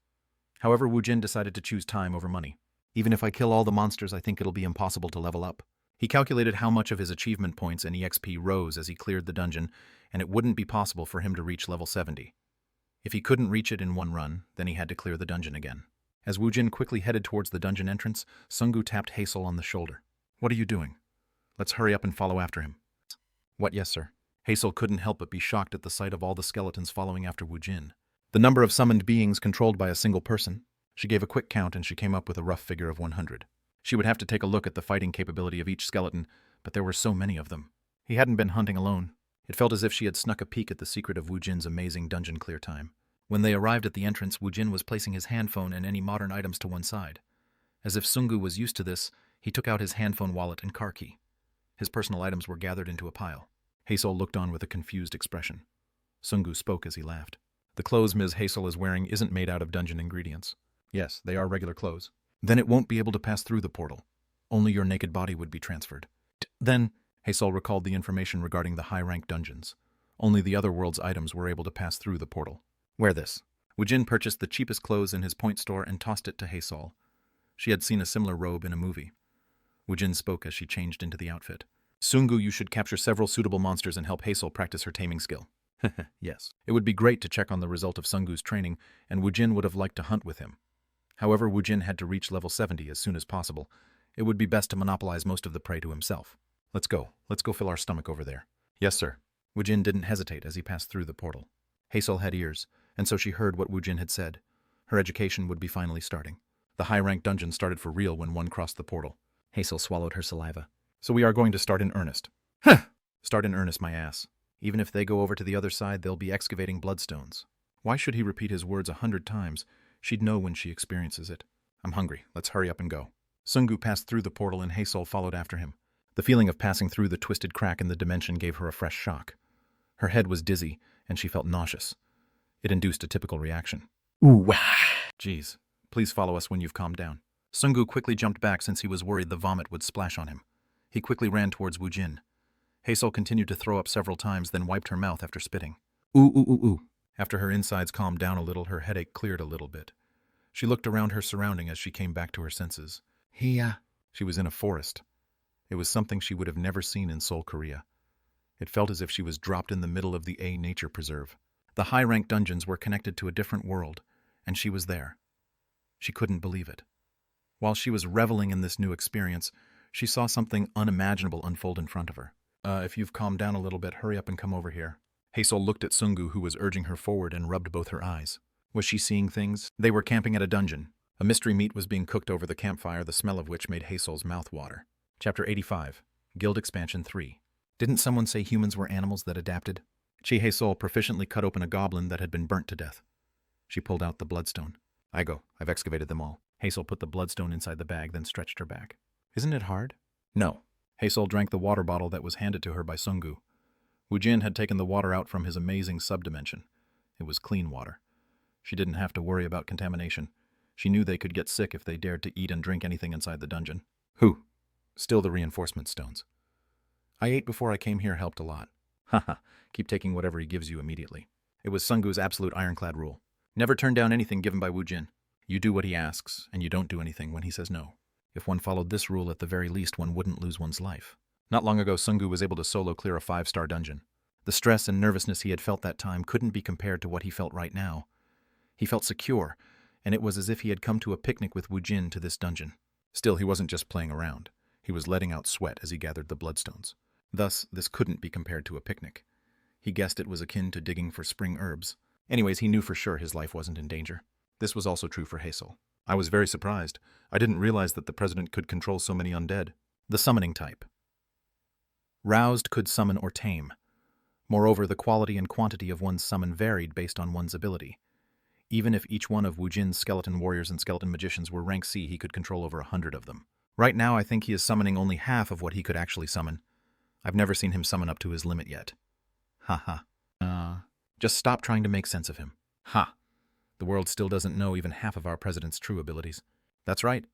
However, Woojin decided to choose time over money. Even if I kill all the monsters, I think it'll be impossible to level up. He calculated how much of his achievement points and EXP rose as he cleared the dungeon, and it wouldn't be possible for him to reach level 70. If he couldn't reach it in one run, then he had to clear the dungeon again. As Woojin quickly headed towards the dungeon entrance, Sungu tapped Hazel on the shoulder. What are you doing? Let's hurry up and follow after him. What, yes, sir. Hazel couldn't help but be shocked at the sight of all the skeletons following after Woojin. The number of summoned beings controlled by a single person. She gave a quick count and she came up with a rough figure of 100. She would have to take a look at the fighting capability of each skeleton, but there were so many of them. He hadn't been hunting alone. It felt as if she had snuck a peek at the secret of Woojin's amazing dungeon clear time. When they arrived at the entrance, Woojin was placing his handphone and any modern items to one side. As if Sungu was used to this, he took out his handphone wallet and car key. His personal items were gathered into a pile. Hazel looked on with a confused expression. Sungu spoke as he laughed. The clothes Ms. Hazel is wearing isn't made out of dungeon ingredients. Yes, they are regular clothes. Then it won't be able to pass through the portal. Only your naked body would be transferred. Then, Hazel recalled the information regarding the high-rank dungeons. Only the other world's items were able to pass through the portal. Wear this. Woojin purchased the cheapest clothes in his point store and tossed it to Hazel. She had seen a similar robe in a movie. Woojin spoke as she changed into the outfit. Sungu, you should capture several suitable monsters and help Hazel practice her taming skill. Yes. It would be great to check on the result of Sungu's training, and Woojin would have liked to hunt with him. However, Woojin had to reach level 70 as soon as possible. It would be best to monopolize most of the prey to himself. Let's go. Let's go fill our stomach over there. Yes, sir. Woojin didn't hesitate as he passed through the portal. Hazel had ears, and so she heard what Woojin had said. Her education would be finally starting. The high-rank dungeon started for real when one crossed the portal. Hazel swallowed her saliva. So we are going to start in earnest. Huh! Start in earnest, my ass. Even if they go over to the other side, they'll be excavating bloodstones. Why should he repeat his words 100 times? She'd know when she experiences it. I'm hungry. Let's hurry up and go. Sungu passed through the portal and Hazel followed after him. The feeling of passing through the twisted crack in the dimension gave her a fresh shock. Her head was dizzy, and she felt nauseous. It induced a typical reaction. Ooh, wah! Geez, please follow us when you've calmed down. Sungu quickly jumped back since he was worried the vomit would splash on him. He quickly ran towards Woojin. Hazel continued to throw up several times, then wiped her mouth after spitting. Ooh. After her insides calmed down a little, her headache cleared a little bit. She looked around her surrounding as she came back to her senses. She was in a forest. It was something she would have never seen in Seoul, Korea. It felt as if she was dropped in the middle of the A nature preserve. The high-rank dungeons were connected to a different world, and she was there. She couldn't believe it. While she was reveling in this new experience, she saw something unimaginable unfold in front of her. If you've calmed down a little bit, hurry up and come over here. Hazel looked at Sungu, who was urging her forward, and rubbed both her eyes. Was she seeing things? They were camping at a dungeon. A mystery meat was being cooked over the campfire, the smell of which made Hazel's mouth water. Chapter 85. Guild Expansion 3. Didn't someone say humans were animals that adapted? Chi Hazel proficiently cut open a goblin that had been burnt to death. She pulled out the bloodstone. I've excavated them all. Hazel put the bloodstone inside the bag, then stretched her back. Isn't it hard? No. Hazel drank the water bottle that was handed to her by Sungu. Woojin had taken the water out from his amazing subdimension. It was clean water. She didn't have to worry about contamination. She knew they could get sick if they dared to eat and drink anything inside the dungeon. Who? Still the reinforcement stones. I ate before I came here helped a lot. Haha, keep taking whatever he gives you immediately. It was Sungu's absolute ironclad rule. Never turn down anything given by Woojin. You do what he asks, and you don't do anything when he says no. If one followed this rule, at the very least, one wouldn't lose one's life. Not long ago, Sungu was able to solo clear a 5-star dungeon. The stress and nervousness he had felt that time couldn't be compared to what he felt right now. He felt secure, and it was as if he had come to a picnic with Woojin to this dungeon. Still, he wasn't just playing around. He was letting out sweat as he gathered the bloodstones. Thus, this couldn't be compared to a picnic. He guessed it was akin to digging for spring herbs. Anyways, he knew for sure his life wasn't in danger. This was also true for Hazel. I was very surprised. I didn't realize that the president could control so many undead. The summoning type. Roused could summon or tame. Moreover, the quality and quantity of one's summon varied based on one's ability. Even if each one of Woojin's skeleton warriors and skeleton magicians were rank C, he could control over 100 of them. Right now, I think he is summoning only half of what he could actually summon. I've never seen him summon up to his limit yet. Ha ha. Just stop trying to make sense of him. Ha. The world still doesn't know even half of our president's true abilities. That's right.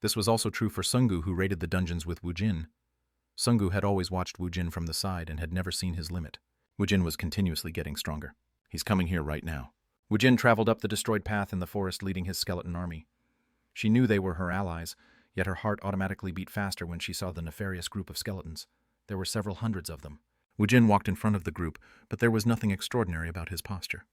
This was also true for Sungu, who raided the dungeons with Woojin. Sungu had always watched Woojin from the side and had never seen his limit. Woojin was continuously getting stronger. He's coming here right now. Woojin traveled up the destroyed path in the forest leading his skeleton army. She knew they were her allies, yet her heart automatically beat faster when she saw the nefarious group of skeletons. There were several hundreds of them. Woojin walked in front of the group, but there was nothing extraordinary about his posture.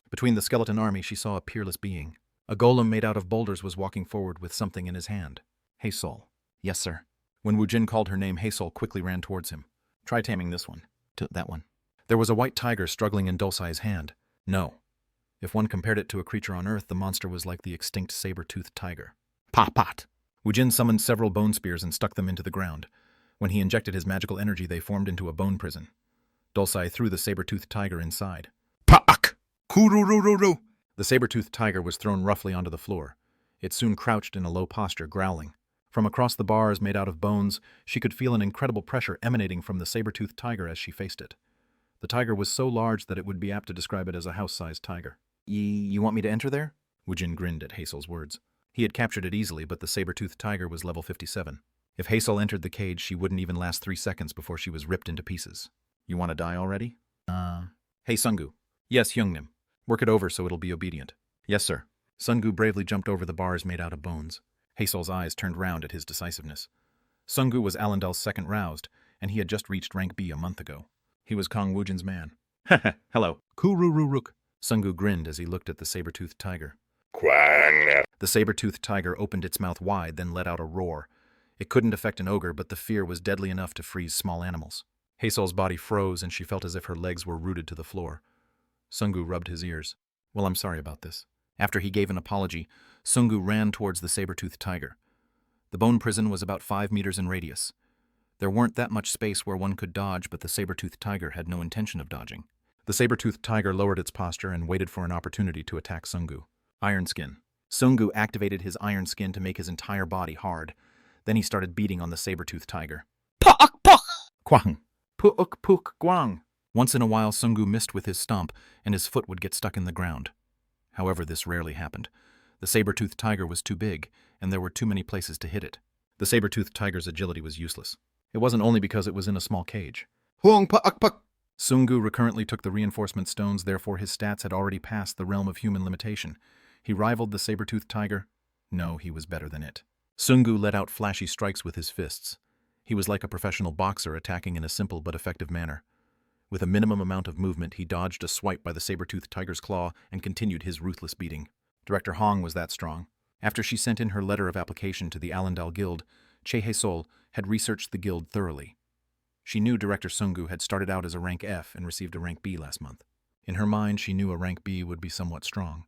Between the skeleton army, she saw a peerless being. A golem made out of boulders was walking forward with something in his hand. Hazel. Yes, sir. When Woojin called her name, Hazel quickly ran towards him. Try taming this one. That one. There was a white tiger struggling in Dulcie's hand. No. If one compared it to a creature on Earth, the monster was like the extinct saber-toothed tiger. Pot. Woojin summoned several bone spears and stuck them into the ground. When he injected his magical energy, they formed into a bone prison. Dulcie threw the saber-toothed tiger inside. Pak! Kurururu! The saber-toothed tiger was thrown roughly onto the floor. It soon crouched in a low posture, growling. From across the bars made out of bones, she could feel an incredible pressure emanating from the saber-toothed tiger as she faced it. The tiger was so large that it would be apt to describe it as a house-sized tiger. You want me to enter there? Woojin grinned at Hazel's words. He had captured it easily, but the saber-toothed tiger was level 57. If Hazel entered the cage, she wouldn't even last 3 seconds before she was ripped into pieces. You want to die already? Hey, Sungu. Yes, Youngnim. Work it over so it'll be obedient. Yes, sir. Sungu bravely jumped over the bars made out of bones. Hazel's eyes turned round at his decisiveness. Sungu was Alendal's second roused, and he had just reached rank B a month ago. He was Kang Woojin's man. Hello. Kurururuk. Sungu grinned as he looked at the saber-toothed tiger. Quang. The saber-toothed tiger opened its mouth wide, then let out a roar. It couldn't affect an ogre, but the fear was deadly enough to freeze small animals. Hazel's body froze, and she felt as if her legs were rooted to the floor. Sungu rubbed his ears. Well, I'm sorry about this. After he gave an apology, Sungu ran towards the saber-toothed tiger. The bone prison was about 5 meters in radius. There weren't that much space where one could dodge, but the saber-toothed tiger had no intention of dodging. The saber-toothed tiger lowered its posture and waited for an opportunity to attack Sungu. Iron Skin. Sungu activated his iron skin to make his entire body hard. Then he started beating on the saber-toothed tiger. Puk! Quang! Puk! Guang! Once in a while, Sungu missed with his stomp, and his foot would get stuck in the ground. However, this rarely happened. The saber-toothed tiger was too big, and there were too many places to hit it. The saber-toothed tiger's agility was useless. It wasn't only because it was in a small cage. Sungu recurrently took the reinforcement stones, therefore his stats had already passed the realm of human limitation. He rivaled the saber-toothed tiger. No, he was better than it. Sungu let out flashy strikes with his fists. He was like a professional boxer attacking in a simple but effective manner. With a minimum amount of movement, he dodged a swipe by the saber-toothed tiger's claw and continued his ruthless beating. Director Hong was that strong. After she sent in her letter of application to the Alendal Guild, Che Haesol had researched the guild thoroughly. She knew Director Sungu had started out as a rank F and received a rank B last month. In her mind, she knew a rank B would be somewhat strong.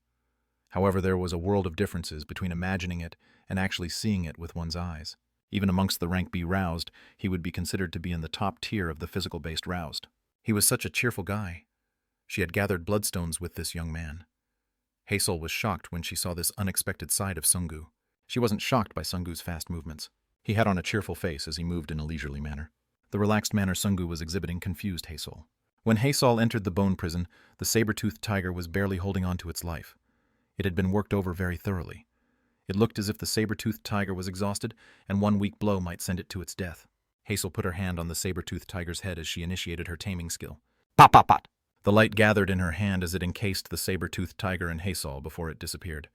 However, there was a world of differences between imagining it and actually seeing it with one's eyes. Even amongst the rank B roused, he would be considered to be in the top tier of the physical-based roused. He was such a cheerful guy. She had gathered bloodstones with this young man. Hazel was shocked when she saw this unexpected side of Sungu. She wasn't shocked by Sungu's fast movements. He had on a cheerful face as he moved in a leisurely manner. The relaxed manner Sungu was exhibiting confused Haesol. When Haesol entered the bone prison, the saber-toothed tiger was barely holding on to its life. It had been worked over very thoroughly. It looked as if the saber-toothed tiger was exhausted, and one weak blow might send it to its death. Haesol put her hand on the saber-toothed tiger's head as she initiated her taming skill. Pop, pop, pop. The light gathered in her hand as it encased the saber-toothed tiger and Haesol before it disappeared.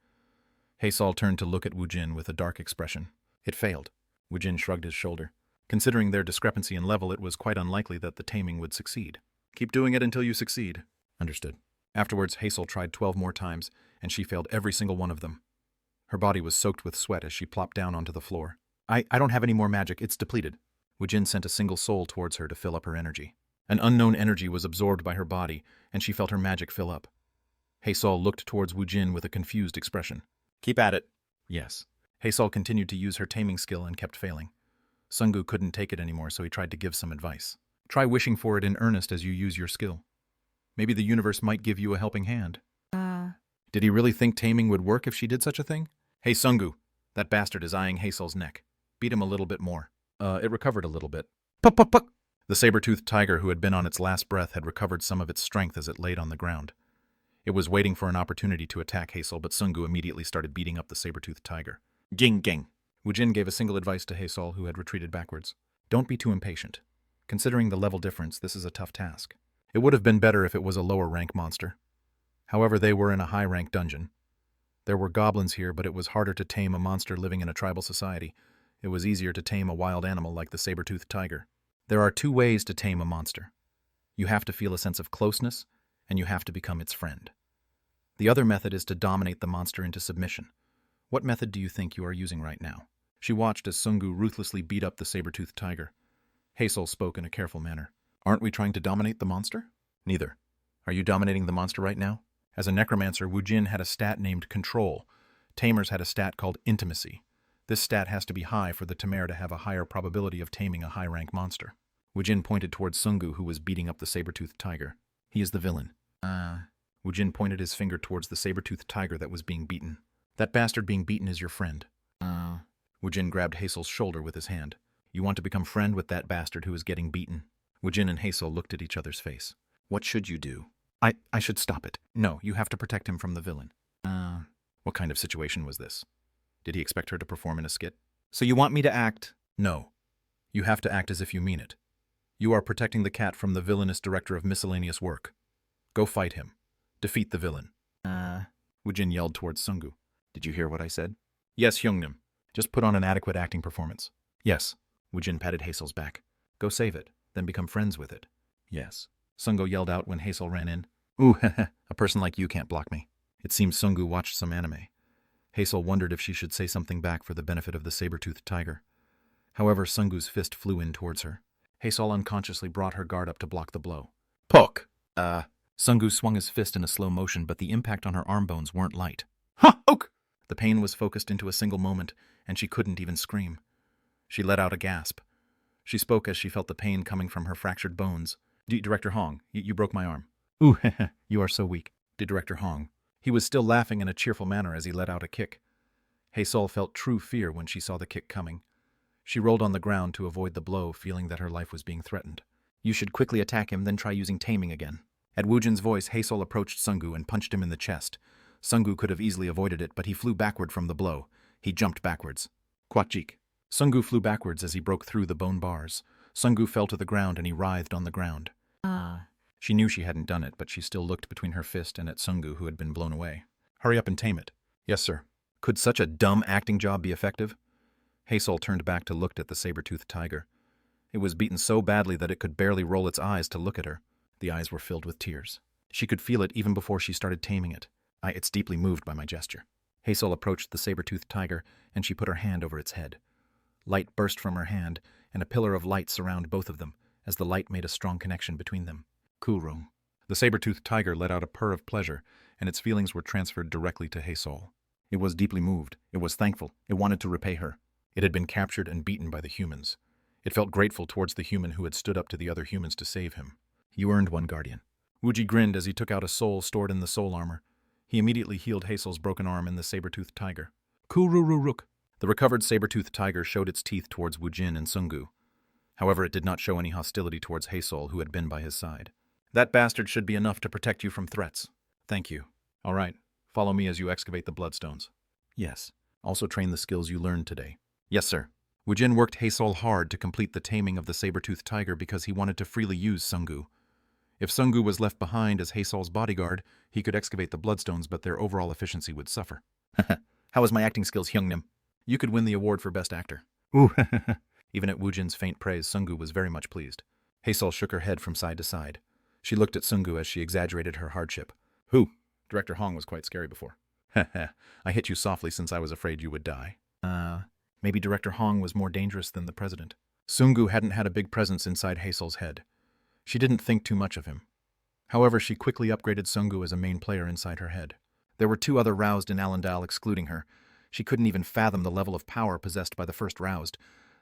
Haesol turned to look at Woojin with a dark expression. It failed. Woojin shrugged his shoulder. Considering their discrepancy in level, it was quite unlikely that the taming would succeed. Keep doing it until you succeed. Understood. Afterwards, Haesol tried 12 more times, and she failed every single one of them. Her body was soaked with sweat as she plopped down onto the floor. I don't have any more magic. It's depleted. Woojin sent a single soul towards her to fill up her energy. An unknown energy was absorbed by her body, and she felt her magic fill up. Haesol looked towards Woojin with a confused expression. Keep at it. Yes. Haesol continued to use her taming skill and kept failing. Sungu couldn't take it anymore, so he tried to give some advice. Try wishing for it in earnest as you use your skill. Maybe the universe might give you a helping hand. Did he really think taming would work if she did such a thing? Hey, Sungu, that bastard is eyeing Haesol's neck. Beat him a little bit more. It recovered a little bit. Puck, puck, puck! The saber-toothed tiger who had been on its last breath had recovered some of its strength as it laid on the ground. It was waiting for an opportunity to attack Haesol, but Sungu immediately started beating up the saber-toothed tiger. Ging, ging. Woojin gave a single advice to Haesol, who had retreated backwards. Don't be too impatient. Considering the level difference, this is a tough task. It would have been better if it was a lower-rank monster. However, they were in a high-rank dungeon. There were goblins here, but it was harder to tame a monster living in a tribal society. It was easier to tame a wild animal like the saber-toothed tiger. There are 2 ways to tame a monster. You have to feel a sense of closeness, and you have to become its friend. The other method is to dominate the monster into submission. What method do you think you are using right now? She watched as Sungu ruthlessly beat up the saber-toothed tiger. Haesol spoke in a careful manner. Aren't we trying to dominate the monster? Neither. Are you dominating the monster right now? As a necromancer, Woojin had a stat named Control. Tamers had a stat called Intimacy. This stat has to be high for the Tamer to have a higher probability of taming a high-rank monster. Woojin pointed towards Sungu, who was beating up the saber-toothed tiger. He is the villain. Woojin pointed his finger towards the saber-toothed tiger that was being beaten. That bastard being beaten is your friend. Woojin grabbed Haesol's shoulder with his hand. You want to become friend with that bastard who is getting beaten? Woojin and Haesol looked at each other's face. What should you do? I should stop it. No, you have to protect him from the villain. What kind of situation was this? Did he expect her to perform in a skit? So you want me to act? No. You have to act as if you mean it. You are protecting the cat from the villainous director of miscellaneous work. Go fight him. Defeat the villain. Woojin yelled towards Sungu. Did you hear what I said? Yes, Hyungnim. Just put on an adequate acting performance. Yes. Woojin patted Haesol's back. Go save it, then become friends with it. Yes. Sungu yelled out when Haesol ran in. Ooh, a person like you can't block me. It seems Sungu watched some anime. Haesol wondered if she should say something back for the benefit of the saber-toothed tiger. However, Sungu's fist flew in towards her. Haesol unconsciously brought her guard up to block the blow. Poke! Sungu swung his fist in a slow motion, but the impact on her arm bones weren't light. Ha! Oak! The pain was focused into a single moment, and she couldn't even scream. She let out a gasp. She spoke as she felt the pain coming from her fractured bones. Director Hong, you broke my arm. Ooh, you are so weak. Director Hong. He was still laughing in a cheerful manner as he let out a kick. Haesol felt true fear when she saw the kick coming. She rolled on the ground to avoid the blow, feeling that her life was being threatened. You should quickly attack him, then try using taming again. At Woojin's voice, Haesol approached Sungu and punched him in the chest. Sungu could have easily avoided it, but he flew backward from the blow. He jumped backwards. Kwatjik. Sungu flew backwards as he broke through the bone bars. Sungu fell to the ground and he writhed on the ground. She knew she hadn't done it, but she still looked between her fist and at Sungu, who had been blown away. Hurry up and tame it. Yes, sir. Could such a dumb acting job be effective? Haesol turned back to look at the saber-toothed tiger. It was beaten so badly that it could barely roll its eyes to look at her. The eyes were filled with tears. She could feel it even before she started taming it. It's deeply moved by my gesture. Haesol approached the saber-toothed tiger, and she put her hand over its head. Light burst from her hand, and a pillar of light surrounded both of them, as the light made a strong connection between them. Kurung. The saber-toothed tiger let out a purr of pleasure, and its feelings were transferred directly to Haesol. It was deeply moved. It was thankful. It wanted to repay her. It had been captured and beaten by the humans. It felt grateful towards the human who had stood up to the other humans to save him. You earned one, Guardian. Wooji grinned as he took out a soul stored in the soul armor. He immediately healed Haesol's broken arm in the saber-toothed tiger. Kurururuk. The recovered saber-toothed tiger showed its teeth towards Woojin and Sungu. However, it did not show any hostility towards Haesol, who had been by his side. That bastard should be enough to protect you from threats. Thank you. All right, follow me as you excavate the bloodstones. Yes. Also train the skills you learned today. Yes, sir. Woojin worked Haesol hard to complete the taming of the saber-toothed tiger because he wanted to freely use Sungu. If Sungu was left behind as Haesol's bodyguard, he could excavate the bloodstones, but their overall efficiency would suffer. How was my acting skills, Hyungnim? You could win the award for Best Actor. Ooh. Even at Woojin's faint praise, Sungu was very much pleased. Haesol shook her head from side to side. She looked at Sungu as she exaggerated her hardship. Who? Director Hong was quite scary before. I hit you softly since I was afraid you would die. Maybe Director Hong was more dangerous than the president. Sungu hadn't had a big presence inside Haesol's head. She didn't think too much of him. However, she quickly upgraded Sungu as a main player inside her head. There were 2 other roused in Allendale excluding her. She couldn't even fathom the level of power possessed by the first roused.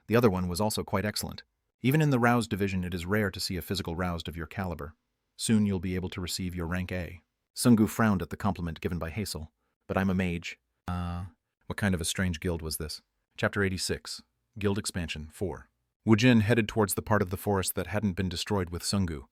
The other one was also quite excellent. Even in the roused division, it is rare to see a physical roused of your caliber. Soon you'll be able to receive your rank A. Sungu frowned at the compliment given by Haesol. But I'm a mage. What kind of a strange guild was this? Chapter 86. Guild Expansion 4. Woojin headed towards the part of the forest that hadn't been destroyed with Sungu.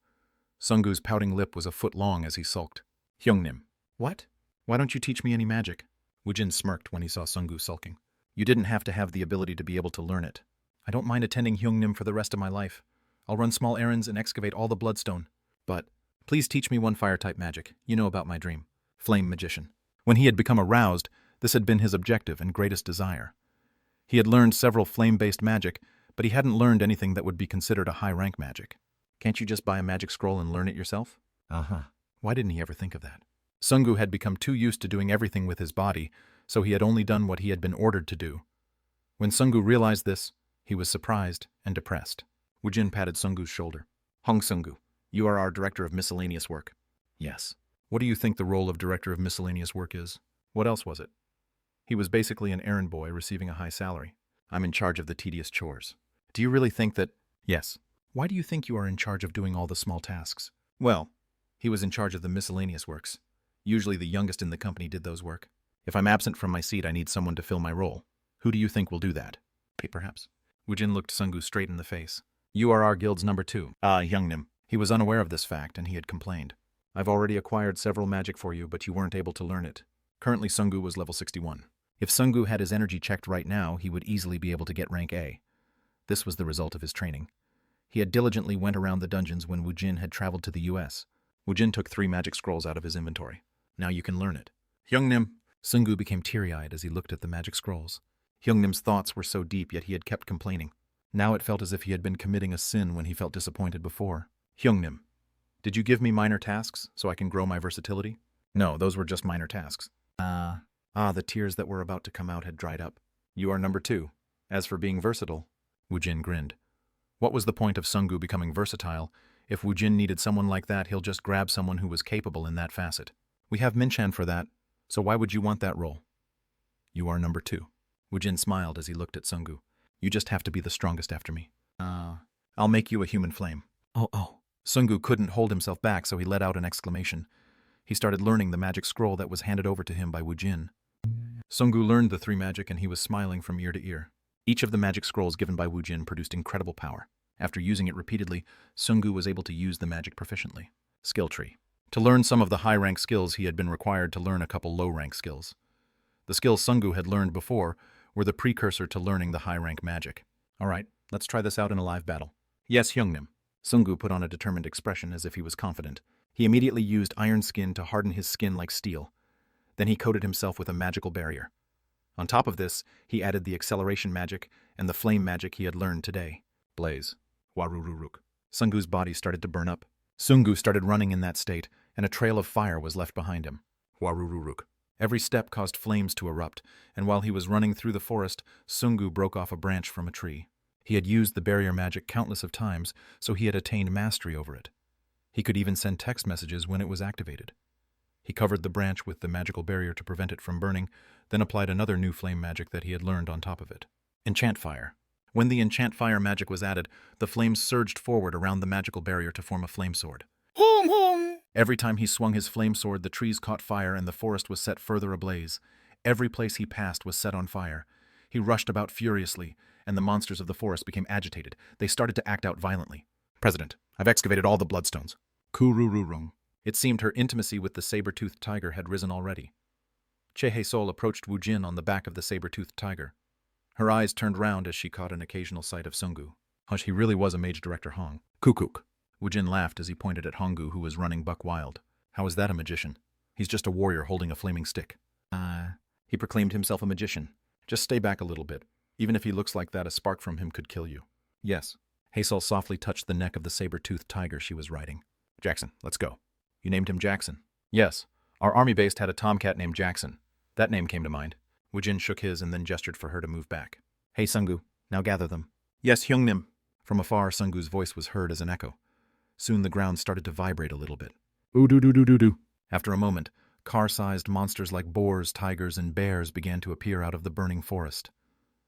Sungu's pouting lip was a foot long as he sulked. Hyungnim. What? Why don't you teach me any magic? Woojin smirked when he saw Sungu sulking. You didn't have to have the ability to be able to learn it. I don't mind attending Hyungnim for the rest of my life. I'll run small errands and excavate all the bloodstone. But please teach me one fire-type magic. You know about my dream. Flame Magician. When he had become aroused, this had been his objective and greatest desire. He had learned several flame-based magic, but he hadn't learned anything that would be considered a high-rank magic. Can't you just buy a magic scroll and learn it yourself? Why didn't he ever think of that? Sungu had become too used to doing everything with his body, so he had only done what he had been ordered to do. When Sungu realized this, he was surprised and depressed. Woojin patted Sungu's shoulder. Hong Sungu, you are our director of miscellaneous work. Yes. What do you think the role of director of miscellaneous work is? What else was it? He was basically an errand boy receiving a high salary. I'm in charge of the tedious chores. Do you really think that... Yes. Why do you think you are in charge of doing all the small tasks? Well, he was in charge of the miscellaneous works. Usually the youngest in the company did those work. If I'm absent from my seat, I need someone to fill my role. Who do you think will do that? Me, perhaps? Woojin looked Sungu straight in the face. You are our guild's number 2. Hyungnim. He was unaware of this fact, and he had complained. I've already acquired several magic for you, but you weren't able to learn it. Currently, Sungu was level 61. If Sungu had his energy checked right now, he would easily be able to get rank A. This was the result of his training. He had diligently went around the dungeons when Woojin had traveled to the US. Woojin took 3 magic scrolls out of his inventory. Now you can learn it. Hyungnim. Sungu became teary-eyed as he looked at the magic scrolls. Hyungnim's thoughts were so deep, yet he had kept complaining. Now it felt as if he had been committing a sin when he felt disappointed before. Hyungnim. Did you give me minor tasks so I can grow my versatility? No, those were just minor tasks. The tears that were about to come out had dried up. You are number 2. As for being versatile, Woojin grinned. What was the point of Sungu becoming versatile? If Woojin needed someone like that, he'll just grab someone who was capable in that facet. We have Minchan for that, so why would you want that role? You are number 2. Woojin smiled as he looked at Sungu. You just have to be the strongest after me. I'll make you a human flame. Oh. Sungu couldn't hold himself back, so he let out an exclamation. He started learning the magic scroll that was handed over to him by Woojin. Sungu learned the 3 magic and he was smiling from ear to ear. Each of the magic scrolls given by Woojin produced incredible power. After using it repeatedly, Sungu was able to use the magic proficiently. Skill tree. To learn some of the high-rank skills, he had been required to learn a couple low-rank skills. The skills Sungu had learned before were the precursor to learning the high-rank magic. All right, let's try this out in a live battle. Yes, Hyungnim. Sungu put on a determined expression as if he was confident. He immediately used iron skin to harden his skin like steel. Then he coated himself with a magical barrier. On top of this, he added the acceleration magic and the flame magic he had learned today. Blaze. Warururuk. Sungu's body started to burn up. Sungu started running in that state, and a trail of fire was left behind him. Warururuk. Every step caused flames to erupt, and while he was running through the forest, Sungu broke off a branch from a tree. He had used the barrier magic countless of times, so he had attained mastery over it. He could even send text messages when it was activated. He covered the branch with the magical barrier to prevent it from burning, then applied another new flame magic that he had learned on top of it. Enchant Fire. When the Enchant Fire magic was added, the flames surged forward around the magical barrier to form a flame sword. Every time he swung his flame sword, the trees caught fire and the forest was set further ablaze. Every place he passed was set on fire. He rushed about furiously, and the monsters of the forest became agitated. They started to act out violently. President, I've excavated all the bloodstones. Kurururung. It seemed her intimacy with the saber-toothed tiger had risen already. Chehe-sol approached Woojin on the back of the saber-toothed tiger. Her eyes turned round as she caught an occasional sight of Sungu. Hush, he really was a mage director Hong. Kukuk. Woojin laughed as he pointed at Honggu, who was running buck wild. How is that a magician? He's just a warrior holding a flaming stick. He proclaimed himself a magician. Just stay back a little bit. Even if he looks like that, a spark from him could kill you. Yes. Hazel softly touched the neck of the saber-toothed tiger she was riding. Jackson, let's go. You named him Jackson? Yes. Our army base had a tomcat named Jackson. That name came to mind. Woojin shook his and then gestured for her to move back. Hey, Sungu, now gather them. Yes, Hyungnim. From afar, Sungu's voice was heard as an echo. Soon the ground started to vibrate a little bit. Ooh-doo-doo-doo-doo-doo. After a moment, car-sized monsters like boars, tigers, and bears began to appear out of the burning forest.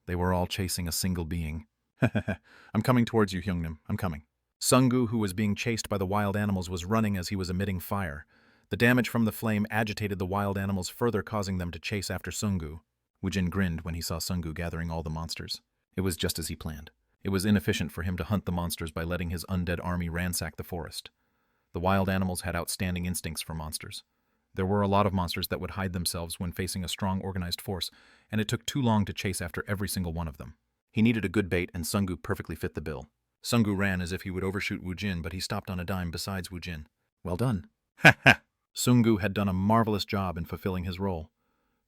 They were all chasing a single being. I'm coming towards you, Hyungnim. I'm coming. Sungu, who was being chased by the wild animals, was running as he was emitting fire. The damage from the flame agitated the wild animals, further causing them to chase after Sungu. Woojin grinned when he saw Sungu gathering all the monsters. It was just as he planned. It was inefficient for him to hunt the monsters by letting his undead army ransack the forest. The wild animals had outstanding instincts for monsters. There were a lot of monsters that would hide themselves when facing a strong organized force, and it took too long to chase after every single one of them. He needed a good bait, and Sungu perfectly fit the bill. Sungu ran as if he would overshoot Woojin, but he stopped on a dime besides Woojin. Well done. Ha ha! Sungu had done a marvelous job in fulfilling his role.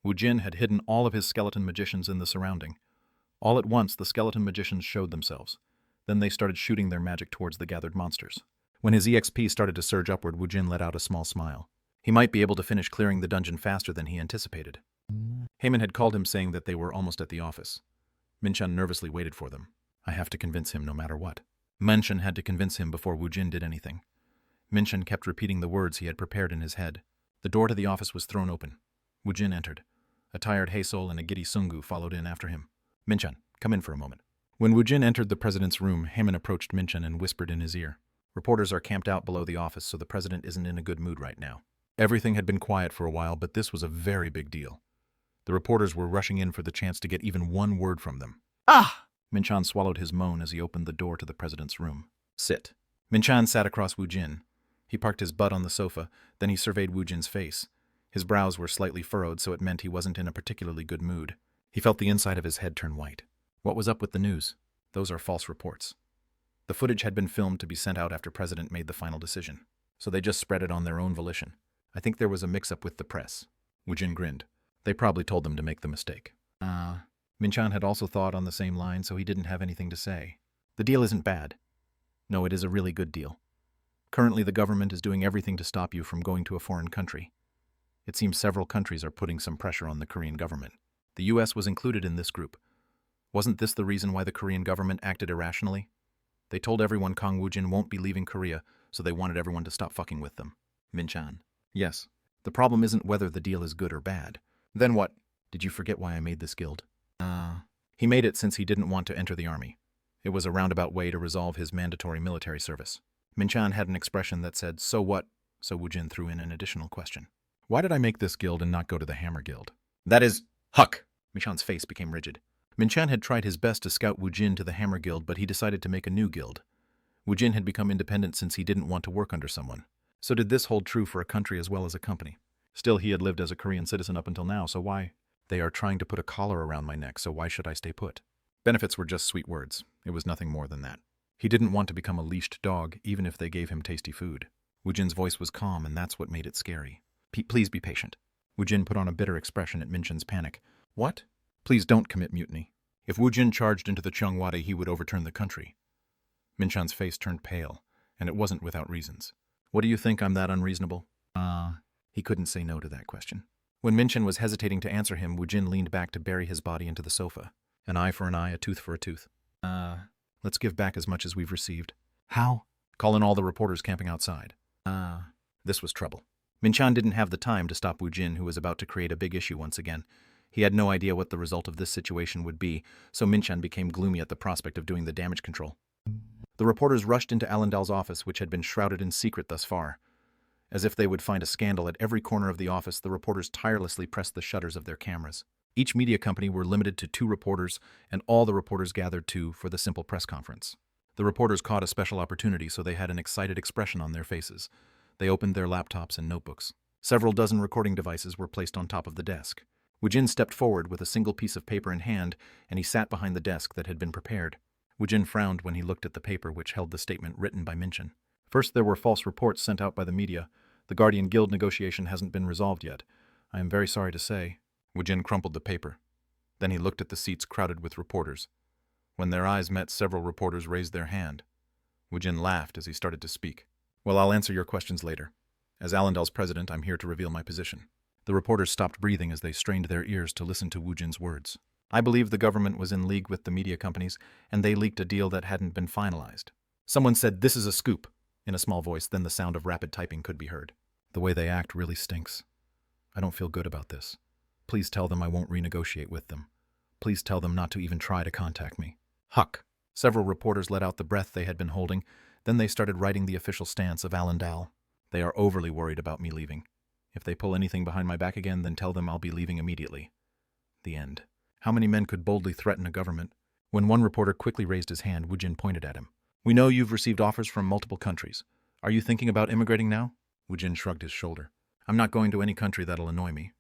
Woojin had hidden all of his skeleton magicians in the surrounding. All at once, the skeleton magicians showed themselves. Then they started shooting their magic towards the gathered monsters. When his EXP started to surge upward, Woojin let out a small smile. He might be able to finish clearing the dungeon faster than he anticipated. Heyman had called him saying that they were almost at the office. Minchan nervously waited for them. I have to convince him no matter what. Minchan had to convince him before Woojin did anything. Minchan kept repeating the words he had prepared in his head. The door to the office was thrown open. Woojin entered. A tired Haesol and a giddy Sungu followed in after him. Minchan, come in for a moment. When Woojin entered the president's room, Heyman approached Minchan and whispered in his ear. Reporters are camped out below the office, so the president isn't in a good mood right now. Everything had been quiet for a while, but this was a very big deal. The reporters were rushing in for the chance to get even one word from them. Ah! Minchan swallowed his moan as he opened the door to the president's room. Sit. Minchan sat across Woojin. He parked his butt on the sofa, then he surveyed Woojin's face. His brows were slightly furrowed, so it meant he wasn't in a particularly good mood. He felt the inside of his head turn white. What was up with the news? Those are false reports. The footage had been filmed to be sent out after President made the final decision, so they just spread it on their own volition. I think there was a mix-up with the press. Woojin grinned. They probably told them to make the mistake. Minchan had also thought on the same line, so he didn't have anything to say. The deal isn't bad. No, it is a really good deal. Currently, the government is doing everything to stop you from going to a foreign country. It seems several countries are putting some pressure on the Korean government. The U.S. was included in this group. Wasn't this the reason why the Korean government acted irrationally? They told everyone Kang Woojin won't be leaving Korea, so they wanted everyone to stop fucking with them. Minchan. Yes. The problem isn't whether the deal is good or bad. Then what? Did you forget why I made this guild? He made it since he didn't want to enter the army. It was a roundabout way to resolve his mandatory military service. Minchan had an expression that said, so what? So Woojin threw in an additional question. Why did I make this guild and not go to the Hammer Guild? That is... Huck! Minchan's face became rigid. Minchan had tried his best to scout Woojin to the Hammer Guild, but he decided to make a new guild. Woojin had become independent since he didn't want to work under someone. So did this hold true for a country as well as a company? Still, he had lived as a Korean citizen up until now, so why? They are trying to put a collar around my neck, so why should I stay put? Benefits were just sweet words. It was nothing more than that. He didn't want to become a leashed dog, even if they gave him tasty food. Woojin's voice was calm, and that's what made it scary. Please be patient. Woojin put on a bitter expression at Minchan's panic. What? Please don't commit mutiny. If Woojin charged into the Cheongwade, he would overturn the country. Minchan's face turned pale, and it wasn't without reasons. What do you think, I'm that unreasonable? He couldn't say no to that question. When Minchan was hesitating to answer him, Woojin leaned back to bury his body into the sofa. An eye for an eye, a tooth for a tooth. Let's give back as much as we've received. How? Call in all the reporters camping outside. This was trouble. Minchan didn't have the time to stop Woojin, who was about to create a big issue once again. He had no idea what the result of this situation would be, so Minchan became gloomy at the prospect of doing the damage control. The reporters rushed into Allendal's office, which had been shrouded in secret thus far. As if they would find a scandal at every corner of the office, the reporters tirelessly pressed the shutters of their cameras. Each media company were limited to 2 reporters, and all the reporters gathered for the simple press conference. The reporters caught a special opportunity, so they had an excited expression on their faces. They opened their laptops and notebooks. Several dozen recording devices were placed on top of the desk. Woojin stepped forward with a single piece of paper in hand, and he sat behind the desk that had been prepared. Woojin frowned when he looked at the paper which held the statement written by Minchin. First, there were false reports sent out by the media. The Guardian Guild negotiation hasn't been resolved yet. I am very sorry to say. Woojin crumpled the paper. Then he looked at the seats crowded with reporters. When their eyes met, several reporters raised their hand. Woojin laughed as he started to speak. Well, I'll answer your questions later. As Allendale's president, I'm here to reveal my position. The reporters stopped breathing as they strained their ears to listen to Woojin's words. I believe the government was in league with the media companies, and they leaked a deal that hadn't been finalized. Someone said, "This is a scoop," in a small voice, then the sound of rapid typing could be heard. The way they act really stinks. I don't feel good about this. Please tell them I won't renegotiate with them. Please tell them not to even try to contact me. Huck. Several reporters let out the breath they had been holding. Then they started writing the official stance of Allendale. They are overly worried about me leaving. If they pull anything behind my back again, then tell them I'll be leaving immediately. The end. How many men could boldly threaten a government? When one reporter quickly raised his hand, Woojin pointed at him. We know you've received offers from multiple countries. Are you thinking about immigrating now? Woojin shrugged his shoulder. I'm not going to any country that'll annoy me.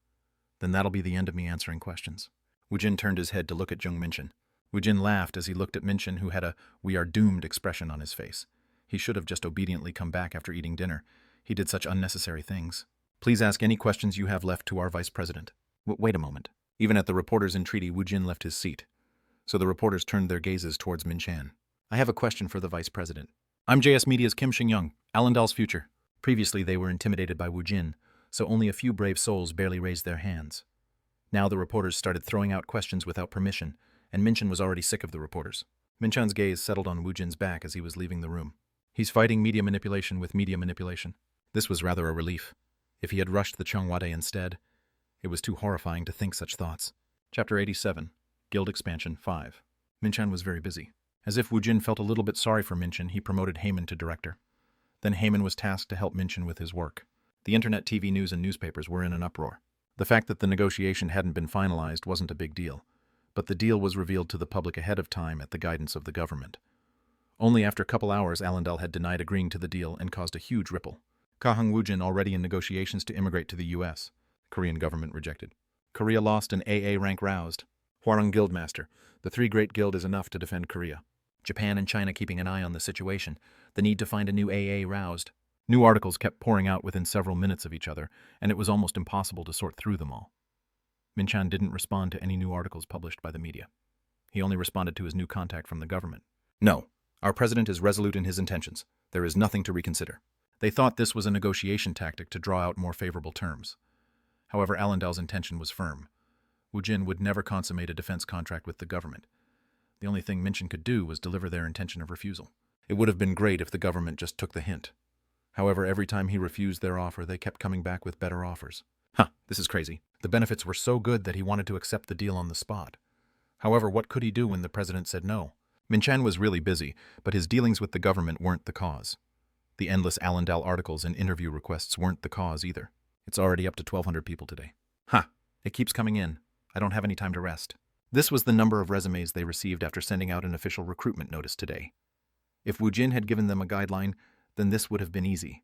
Then that'll be the end of me answering questions. Woojin turned his head to look at Jung Minchin. Woojin laughed as he looked at Minchin, who had a "we are doomed" expression on his face. He should have just obediently come back after eating dinner. He did such unnecessary things. Please ask any questions you have left to our vice president. Wait a moment. Even at the reporter's entreaty, Woojin left his seat. So the reporters turned their gazes towards Minchin. I have a question for the vice president. I'm JS Media's Kim Shin-young, Allendale's future. Previously, they were intimidated by Woojin, so only a few brave souls barely raised their hands. Now the reporters started throwing out questions without permission, and Minchin was already sick of the reporters. Minchin's gaze settled on Woojin's back as he was leaving the room. He's fighting media manipulation with media manipulation. This was rather a relief. If he had rushed the Chongwade instead, it was too horrifying to think such thoughts. Chapter 87, Guild Expansion 5. Minchin was very busy. As if Woojin felt a little bit sorry for Minchin, he promoted Heyman to director. Then Heyman was tasked to help Minchin with his work. The internet, TV news, and newspapers were in an uproar. The fact that the negotiation hadn't been finalized wasn't a big deal, but the deal was revealed to the public ahead of time at the guidance of the government. Only after a couple hours, Allendale had denied agreeing to the deal and caused a huge ripple. Kang Woojin already in negotiations to immigrate to the U.S. Korean government rejected. Korea lost an AA rank roused. Hwarang Guildmaster. The 3 Great Guild is enough to defend Korea. Japan and China keeping an eye on the situation. The need to find a new AA roused. New articles kept pouring out within several minutes of each other, and it was almost impossible to sort through them all. Minchin didn't respond to any new articles published by the media. He only responded to his new contact from the government. No, our president is resolute in his intentions. There is nothing to reconsider. They thought this was a negotiation tactic to draw out more favorable terms. However, Allendale's intention was firm. Woojin would never consummate a defense contract with the government. The only thing Minchin could do was deliver their intention of refusal. It would have been great if the government just took the hint. However, every time he refused their offer, they kept coming back with better offers. This is crazy. The benefits were so good that he wanted to accept the deal on the spot. However, what could he do when the president said no? Minchin was really busy, but his dealings with the government weren't the cause. The endless Allendale articles and interview requests weren't the cause either. It's already up to 1,200 people today. It keeps coming in. I don't have any time to rest. This was the number of resumes they received after sending out an official recruitment notice today. If Woojin had given them a guideline, then this would have been easy.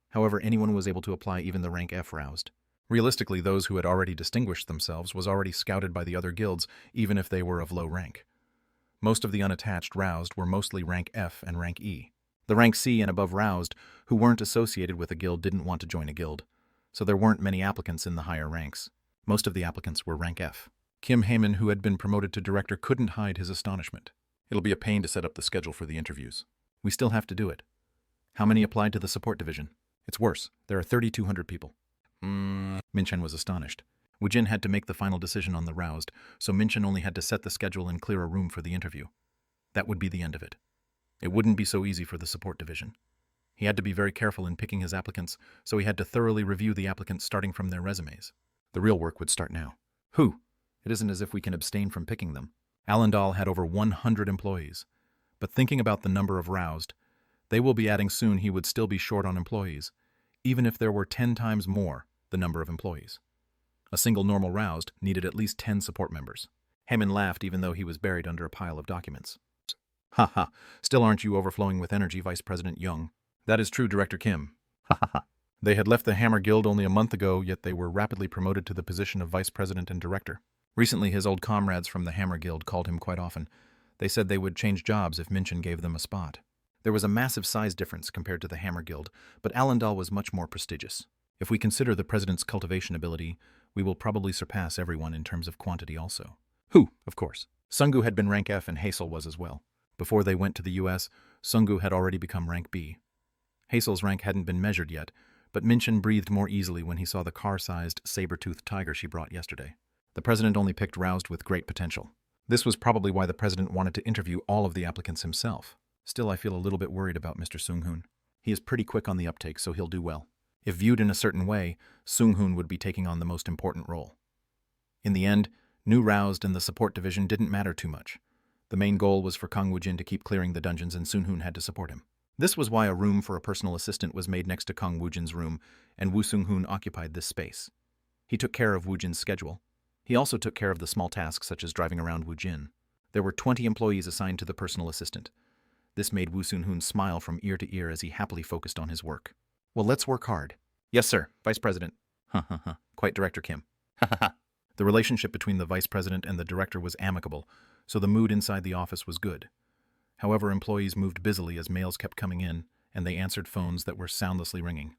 However, anyone was able to apply, even the rank F roused. Realistically, those who had already distinguished themselves was already scouted by the other guilds, even if they were of low rank. Most of the unattached roused were mostly rank F and rank E. The rank C and above roused, who weren't associated with a guild, didn't want to join a guild, so there weren't many applicants in the higher ranks. Most of the applicants were rank F. Kim Heyman, who had been promoted to director, couldn't hide his astonishment. It'll be a pain to set up the schedule for the interviews. We still have to do it. How many applied to the support division? It's worse. There are 3,200 people. Minchin was astonished. Woojin had to make the final decision on the roused, so Minchin only had to set the schedule and clear a room for the interview. That would be the end of it. It wouldn't be so easy for the support division. He had to be very careful in picking his applicants, so he had to thoroughly review the applicants starting from their resumes. The real work would start now. It isn't as if we can abstain from picking them. Allendale had over 100 employees, but thinking about the number of roused, they will be adding soon, he would still be short on employees, even if there were 10 times more the number of employees. A single normal roused needed at least 10 support members. Heyman laughed even though he was buried under a pile of documents. Ha ha, still aren't you overflowing with energy, Vice President Young? That is true, Director Kim. Ha ha ha. They had left the Hammer Guild only a month ago, yet they were rapidly promoted to the position of Vice President and Director. Recently, his old comrades from the Hammer Guild called him quite often. They said they would change jobs if Minchin gave them a spot. There was a massive size difference compared to the Hammer Guild, but Allendal was much more prestigious. If we consider the President's cultivation ability, we will probably surpass everyone in terms of quantity also. Who, of course. Sungu had been rank F and Hazel was as well. Before they went to the US, Sungu had already become rank B. Hazel's rank hadn't been measured yet, but Minchin breathed more easily when he saw the car-sized, saber-toothed tiger she brought yesterday. The President only picked roused with great potential. This was probably why the President wanted to interview all of the applicants himself. Still, I feel a little bit worried about Mr. Sung-hoon. He is pretty quick on the uptake, so he'll do well. If viewed in a certain way, Sung-hoon would be taking on the most important role. In the end, new roused and the support division didn't matter too much. The main goal was for Kang Woojin to keep clearing the dungeons and Sung-hoon had to support him. This was why a room for a personal assistant was made next to Kang Woojin's room, and Woo Sung-hoon occupied this space. He took care of Woojin's schedule. He also took care of the small tasks such as driving around Woojin. There were 20 employees assigned to the personal assistant. This made Woo Sung-hoon smile from ear to ear as he happily focused on his work. Well, let's work hard. Yes, sir, Vice President. Ha ha ha. Quite Director Kim. Ha ha ha. The relationship between the Vice President and the Director was amicable, so the mood inside the office was good. However, employees moved busily as mails kept coming in, and they answered phones that were soundlessly ringing.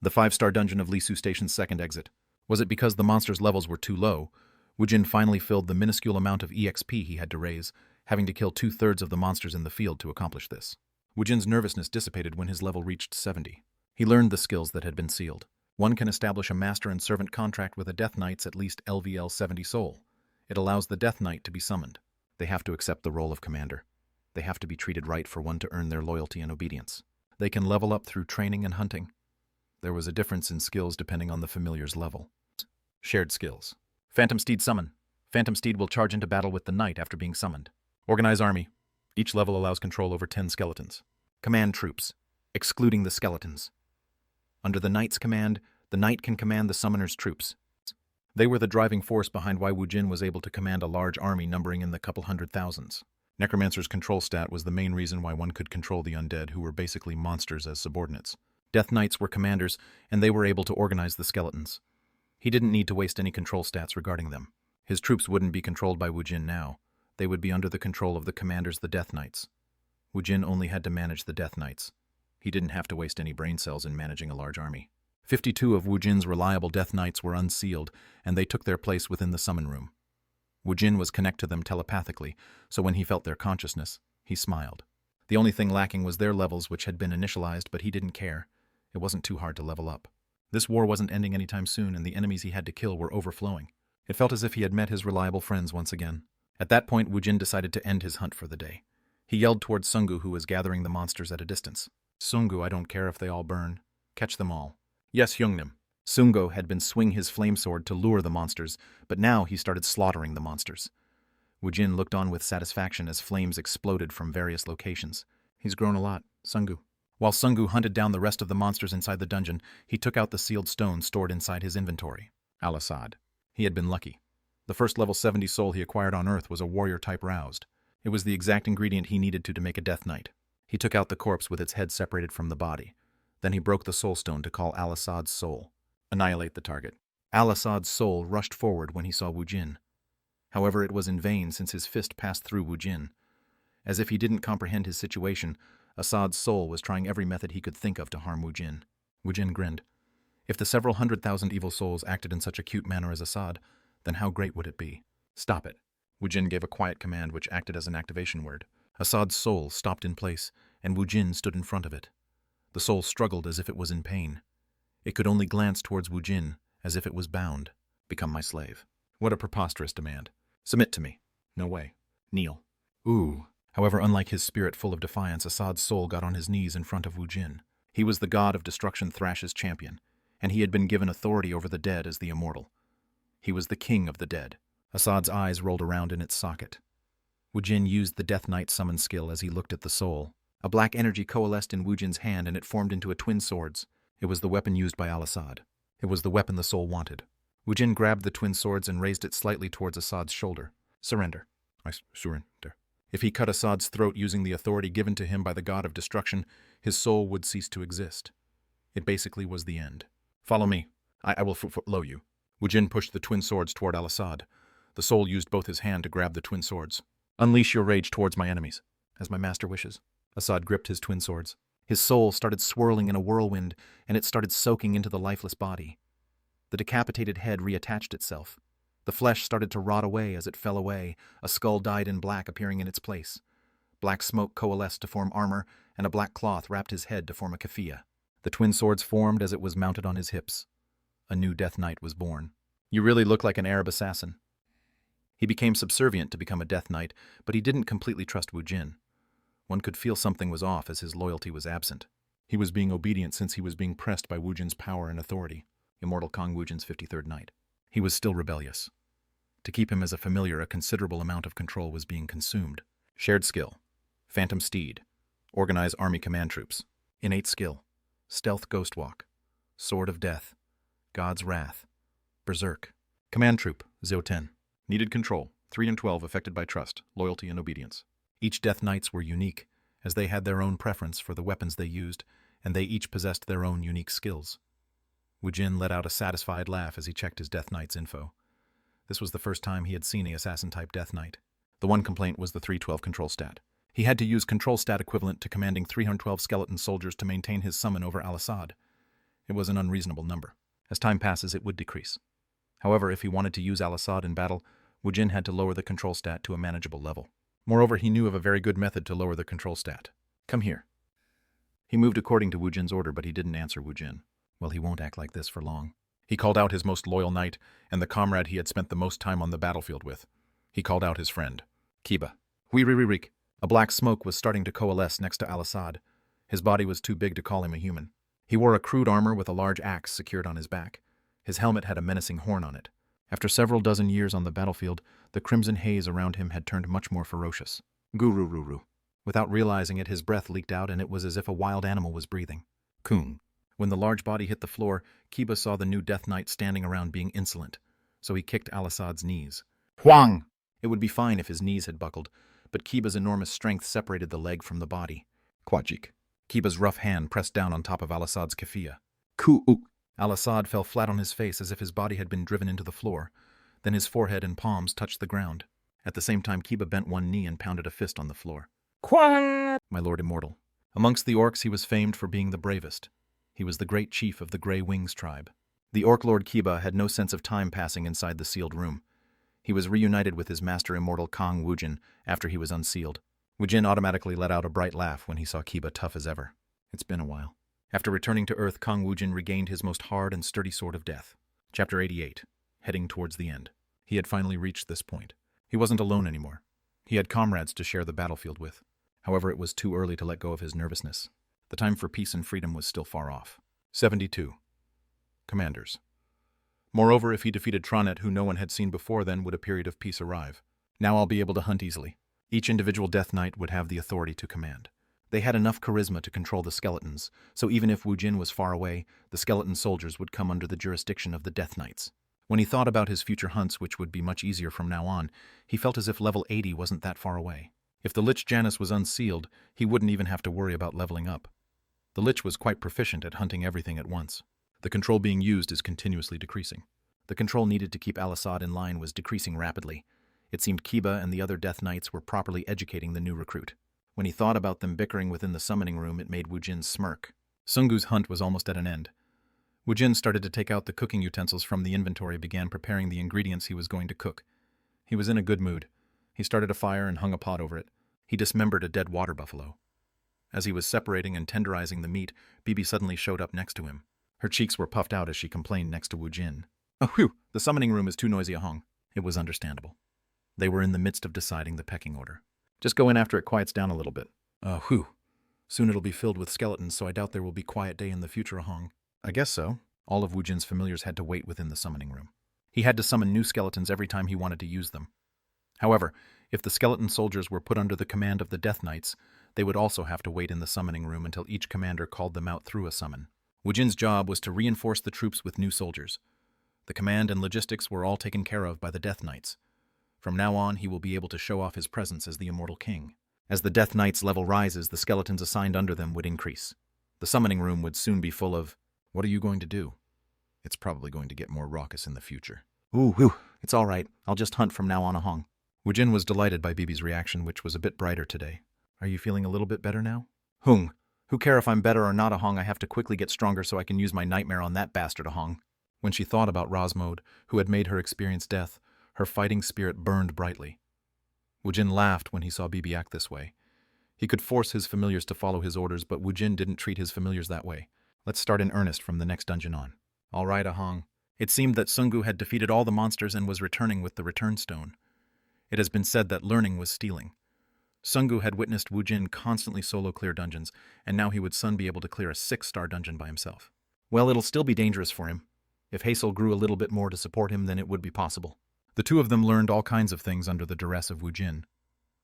The 5-star dungeon of Lisu Station's second exit. Was it because the monsters' levels were too low? Woojin finally filled the minuscule amount of EXP he had to raise, having to kill 2/3 of the monsters in the field to accomplish this. Woojin's nervousness dissipated when his level reached 70. He learned the skills that had been sealed. One can establish a master and servant contract with a Death Knight's at least LVL 70 soul. It allows the Death Knight to be summoned. They have to accept the role of commander. They have to be treated right for one to earn their loyalty and obedience. They can level up through training and hunting. There was a difference in skills depending on the familiar's level. Shared skills. Phantom Steed summon. Phantom Steed will charge into battle with the Knight after being summoned. Organize army. Each level allows control over 10 skeletons. Command troops, excluding the skeletons. Under the Knight's command, the Knight can command the summoner's troops. They were the driving force behind why Woojin was able to command a large army numbering in the couple hundred thousands. Necromancer's control stat was the main reason why one could control the undead, who were basically monsters as subordinates. Death Knights were commanders, and they were able to organize the skeletons. He didn't need to waste any control stats regarding them. His troops wouldn't be controlled by Woojin now. They would be under the control of the commanders, the Death Knights. Woojin only had to manage the Death Knights. He didn't have to waste any brain cells in managing a large army. 52 of Woojin's reliable Death Knights were unsealed, and they took their place within the summon room. Woojin was connected to them telepathically, so when he felt their consciousness, he smiled. The only thing lacking was their levels, which had been initialized, but he didn't care. It wasn't too hard to level up. This war wasn't ending anytime soon, and the enemies he had to kill were overflowing. It felt as if he had met his reliable friends once again. At that point, Woojin decided to end his hunt for the day. He yelled towards Sungu, who was gathering the monsters at a distance. Sungu, I don't care if they all burn. Catch them all. Yes, Hyungnim. Sungo had been swing his flame sword to lure the monsters, but now he started slaughtering the monsters. Woojin looked on with satisfaction as flames exploded from various locations. He's grown a lot, Sungu. While Sungu hunted down the rest of the monsters inside the dungeon, he took out the sealed stone stored inside his inventory. Al-Assad. He had been lucky. The first level 70 soul he acquired on Earth was a warrior-type roused. It was the exact ingredient he needed to make a Death Knight. He took out the corpse with its head separated from the body. Then he broke the soul stone to call Al-Assad's soul. Annihilate the target. Al-Assad's soul rushed forward when he saw Woojin. However, it was in vain since his fist passed through Woojin. As if he didn't comprehend his situation, Assad's soul was trying every method he could think of to harm Woojin. Woojin grinned. If the several 100,000 evil souls acted in such a cute manner as Assad, then how great would it be? Stop it. Woojin gave a quiet command which acted as an activation word. Assad's soul stopped in place, and Woojin stood in front of it. The soul struggled as if it was in pain. It could only glance towards Woojin, as if it was bound. Become my slave. What a preposterous demand. Submit to me. No way. Kneel. Ooh. However, unlike his spirit full of defiance, Assad's soul got on his knees in front of Woojin. He was the god of destruction, Thrash's champion, and he had been given authority over the dead as the immortal. He was the king of the dead. Assad's eyes rolled around in its socket. Woojin used the Death Knight summon skill as he looked at the soul. A black energy coalesced in Woojin's hand and it formed into a twin swords. It was the weapon used by Al-Assad. It was the weapon the soul wanted. Woojin grabbed the twin swords and raised it slightly towards Assad's shoulder. Surrender. I surrender. If he cut Assad's throat using the authority given to him by the god of destruction, his soul would cease to exist. It basically was the end. Follow me. I will follow you. Woojin pushed the twin swords toward Al-Assad. The soul used both his hand to grab the twin swords. Unleash your rage towards my enemies, as my master wishes. Assad gripped his twin swords. His soul started swirling in a whirlwind, and it started soaking into the lifeless body. The decapitated head reattached itself. The flesh started to rot away as it fell away, a skull dyed in black appearing in its place. Black smoke coalesced to form armor, and a black cloth wrapped his head to form a keffiyeh. The twin swords formed as it was mounted on his hips. A new Death Knight was born. You really look like an Arab assassin. He became subservient to become a Death Knight, but he didn't completely trust Woojin. One could feel something was off as his loyalty was absent. He was being obedient since he was being pressed by Woojin's power and authority. Immortal Kang Woojin's 53rd Night. He was still rebellious. To keep him as a familiar, a considerable amount of control was being consumed. Shared skill. Phantom Steed. Organize army command troops. Innate skill. Stealth Ghost Walk. Sword of Death. God's Wrath. Berserk. Command Troop, 010. Needed control, 3 and 12 affected by trust, loyalty, and obedience. Each Death Knights were unique, as they had their own preference for the weapons they used, and they each possessed their own unique skills. Woojin let out a satisfied laugh as he checked his Death Knight's info. This was the first time he had seen an assassin-type Death Knight. The one complaint was the 312 control stat. He had to use control stat equivalent to commanding 312 skeleton soldiers to maintain his summon over Al-Assad. It was an unreasonable number. As time passes, it would decrease. However, if he wanted to use Al-Assad in battle, Woojin had to lower the control stat to a manageable level. Moreover, he knew of a very good method to lower the control stat. Come here. He moved according to Woojin's order, but he didn't answer Woojin. Well, he won't act like this for long. He called out his most loyal knight and the comrade he had spent the most time on the battlefield with. He called out his friend, Kiba. Weeririk. A black smoke was starting to coalesce next to Al-Assad. His body was too big to call him a human. He wore a crude armor with a large axe secured on his back. His helmet had a menacing horn on it. After several dozen years on the battlefield, the crimson haze around him had turned much more ferocious. Guru-ruru. Without realizing it, his breath leaked out and it was as if a wild animal was breathing. Kung. When the large body hit the floor, Kiba saw the new Death Knight standing around being insolent, so he kicked Al-Assad's knees. Huang! It would be fine if his knees had buckled, but Kiba's enormous strength separated the leg from the body. Kwajik. Kiba's rough hand pressed down on top of Al-Assad's keffiyeh. Ku-uk. Al-Assad fell flat on his face as if his body had been driven into the floor. Then his forehead and palms touched the ground. At the same time, Kiba bent one knee and pounded a fist on the floor. Quiet! My lord immortal. Amongst the orcs, he was famed for being the bravest. He was the great chief of the Grey Wings tribe. The orc lord Kiba had no sense of time passing inside the sealed room. He was reunited with his master immortal Kang Woojin after he was unsealed. Woojin automatically let out a bright laugh when he saw Kiba tough as ever. It's been a while. After returning to Earth, Kang Woojin regained his most hard and sturdy sword of death. Chapter 88. Heading towards the end. He had finally reached this point. He wasn't alone anymore. He had comrades to share the battlefield with. However, it was too early to let go of his nervousness. The time for peace and freedom was still far off. 72. Commanders. Moreover, if he defeated Tronet, who no one had seen before then, would a period of peace arrive. Now I'll be able to hunt easily. Each individual Death Knight would have the authority to command. They had enough charisma to control the skeletons, so even if Woojin was far away, the skeleton soldiers would come under the jurisdiction of the Death Knights. When he thought about his future hunts, which would be much easier from now on, he felt as if level 80 wasn't that far away. If the Lich Janus was unsealed, he wouldn't even have to worry about leveling up. The Lich was quite proficient at hunting everything at once. The control being used is continuously decreasing. The control needed to keep Al-Assad in line was decreasing rapidly. It seemed Kiba and the other Death Knights were properly educating the new recruit. When he thought about them bickering within the summoning room, it made Woojin smirk. Sungu's hunt was almost at an end. Woojin started to take out the cooking utensils from the inventory and began preparing the ingredients he was going to cook. He was in a good mood. He started a fire and hung a pot over it. He dismembered a dead water buffalo. As he was separating and tenderizing the meat, Bibi suddenly showed up next to him. Her cheeks were puffed out as she complained next to Woojin. Oh, whew, the summoning room is too noisy a hong. It was understandable. They were in the midst of deciding the pecking order. Just go in after it quiets down a little bit. Whew. Soon it'll be filled with skeletons, so I doubt there will be quiet day in the future a hong. I guess so. All of Woojin's familiars had to wait within the summoning room. He had to summon new skeletons every time he wanted to use them. However, if the skeleton soldiers were put under the command of the Death Knights, they would also have to wait in the summoning room until each commander called them out through a summon. Woojin's job was to reinforce the troops with new soldiers. The command and logistics were all taken care of by the Death Knights. From now on, he will be able to show off his presence as the Immortal King. As the Death Knights' level rises, the skeletons assigned under them would increase. The summoning room would soon be full of, "What are you going to do?" It's probably going to get more raucous in the future. Ooh, it's all right. I'll just hunt from now on, Ahong. Woojin was delighted by Bibi's reaction, which was a bit brighter today. Are you feeling a little bit better now? Hung. Who care if I'm better or not, Ahong? I have to quickly get stronger so I can use my nightmare on that bastard, Ahong. When she thought about Rosmode, who had made her experience death, her fighting spirit burned brightly. Woojin laughed when he saw Bibi act this way. He could force his familiars to follow his orders, but Woojin didn't treat his familiars that way. Let's start in earnest from the next dungeon on. All right, Ahong. It seemed that Sungu had defeated all the monsters and was returning with the return stone. It has been said that learning was stealing. Sungu had witnessed Woojin constantly solo clear dungeons, and now he would soon be able to clear a 6-star dungeon by himself. Well, it'll still be dangerous for him. If Hazel grew a little bit more to support him, then it would be possible. The two of them learned all kinds of things under the duress of Woojin.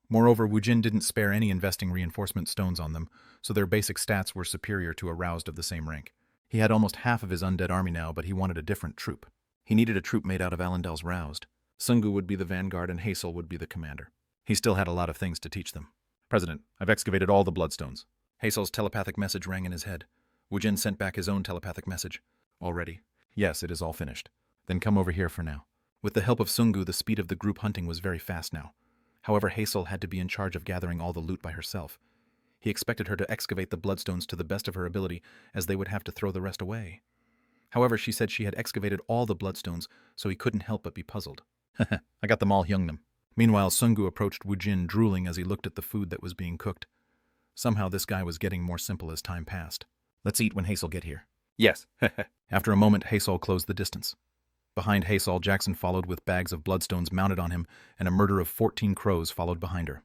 Moreover, Woojin didn't spare any investing reinforcement stones on them, so their basic stats were superior to a roused of the same rank. He had almost half of his undead army now, but he wanted a different troop. He needed a troop made out of Alendel's roused. Sungu would be the vanguard and Hazel would be the commander. He still had a lot of things to teach them. President, I've excavated all the bloodstones. Hazel's telepathic message rang in his head. Woojin sent back his own telepathic message. Already? Yes, it is all finished. Then come over here for now. With the help of Sungu, the speed of the group hunting was very fast now. However, Hazel had to be in charge of gathering all the loot by herself. He expected her to excavate the bloodstones to the best of her ability, as they would have to throw the rest away. However, she said she had excavated all the bloodstones, so he couldn't help but be puzzled. I got them all, Hyungnam. Meanwhile, Sungu approached Woojin, drooling as he looked at the food that was being cooked. Somehow this guy was getting more simple as time passed. Let's eat when Hazel get here. Yes. After a moment, Hazel closed the distance. Behind Hazel, Jackson followed with bags of bloodstones mounted on him, and a murder of 14 crows followed behind her.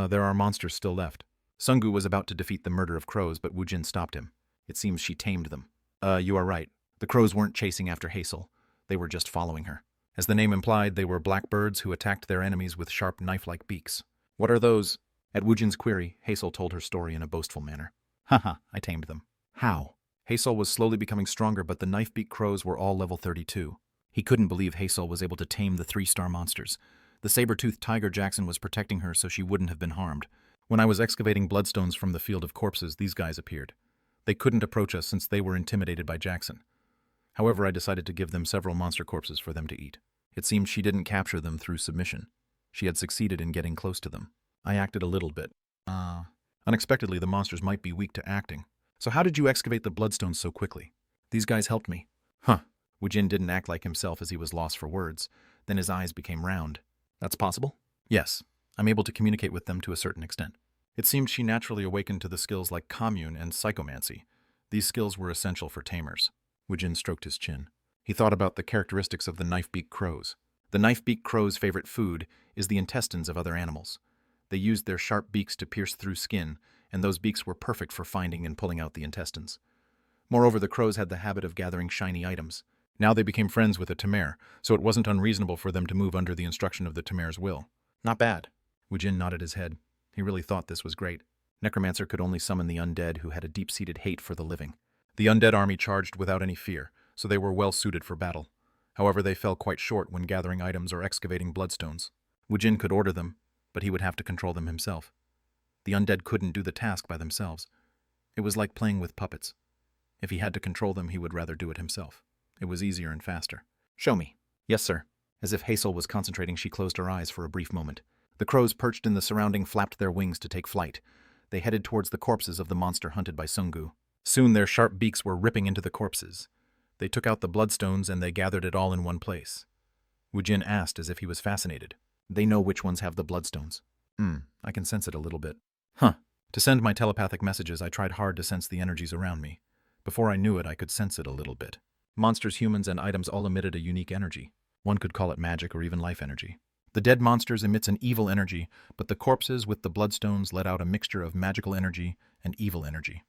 There are monsters still left. Sungu was about to defeat the murder of crows, but Woojin stopped him. It seems she tamed them. You are right. The crows weren't chasing after Hazel. They were just following her. As the name implied, they were blackbirds who attacked their enemies with sharp knife-like beaks. What are those? At Woojin's query, Hazel told her story in a boastful manner. Haha, I tamed them. How? Hazel was slowly becoming stronger, but the knife-beak crows were all level 32. He couldn't believe Hazel was able to tame the 3-star monsters. The saber-toothed tiger Jackson was protecting her so she wouldn't have been harmed. When I was excavating bloodstones from the field of corpses, these guys appeared. They couldn't approach us since they were intimidated by Jackson. However, I decided to give them several monster corpses for them to eat. It seemed she didn't capture them through submission. She had succeeded in getting close to them. I acted a little bit. Unexpectedly, the monsters might be weak to acting. So how did you excavate the bloodstones so quickly? These guys helped me. Woojin didn't act like himself as he was lost for words. Then his eyes became round. That's possible? Yes. I'm able to communicate with them to a certain extent. It seemed she naturally awakened to the skills like commune and psychomancy. These skills were essential for tamers. Woojin stroked his chin. He thought about the characteristics of the knife-beak crows. The knife-beak crow's favorite food is the intestines of other animals. They used their sharp beaks to pierce through skin, and those beaks were perfect for finding and pulling out the intestines. Moreover, the crows had the habit of gathering shiny items. Now they became friends with a tamer, so it wasn't unreasonable for them to move under the instruction of the tamer's will. Not bad. Woojin nodded his head. He really thought this was great. Necromancer could only summon the undead who had a deep-seated hate for the living. The undead army charged without any fear, so they were well suited for battle. However, they fell quite short when gathering items or excavating bloodstones. Woojin could order them, but he would have to control them himself. The undead couldn't do the task by themselves. It was like playing with puppets. If he had to control them, he would rather do it himself. It was easier and faster. Show me. Yes, sir. As if Hazel was concentrating, she closed her eyes for a brief moment. The crows perched in the surrounding flapped their wings to take flight. They headed towards the corpses of the monster hunted by Sungu. Soon their sharp beaks were ripping into the corpses. They took out the bloodstones and they gathered it all in one place. Woojin asked as if he was fascinated. They know which ones have the bloodstones. I can sense it a little bit. To send my telepathic messages, I tried hard to sense the energies around me. Before I knew it, I could sense it a little bit. Monsters, humans, and items all emitted a unique energy. One could call it magic or even life energy. The dead monsters emits an evil energy, but the corpses with the bloodstones let out a mixture of magical energy and evil energy.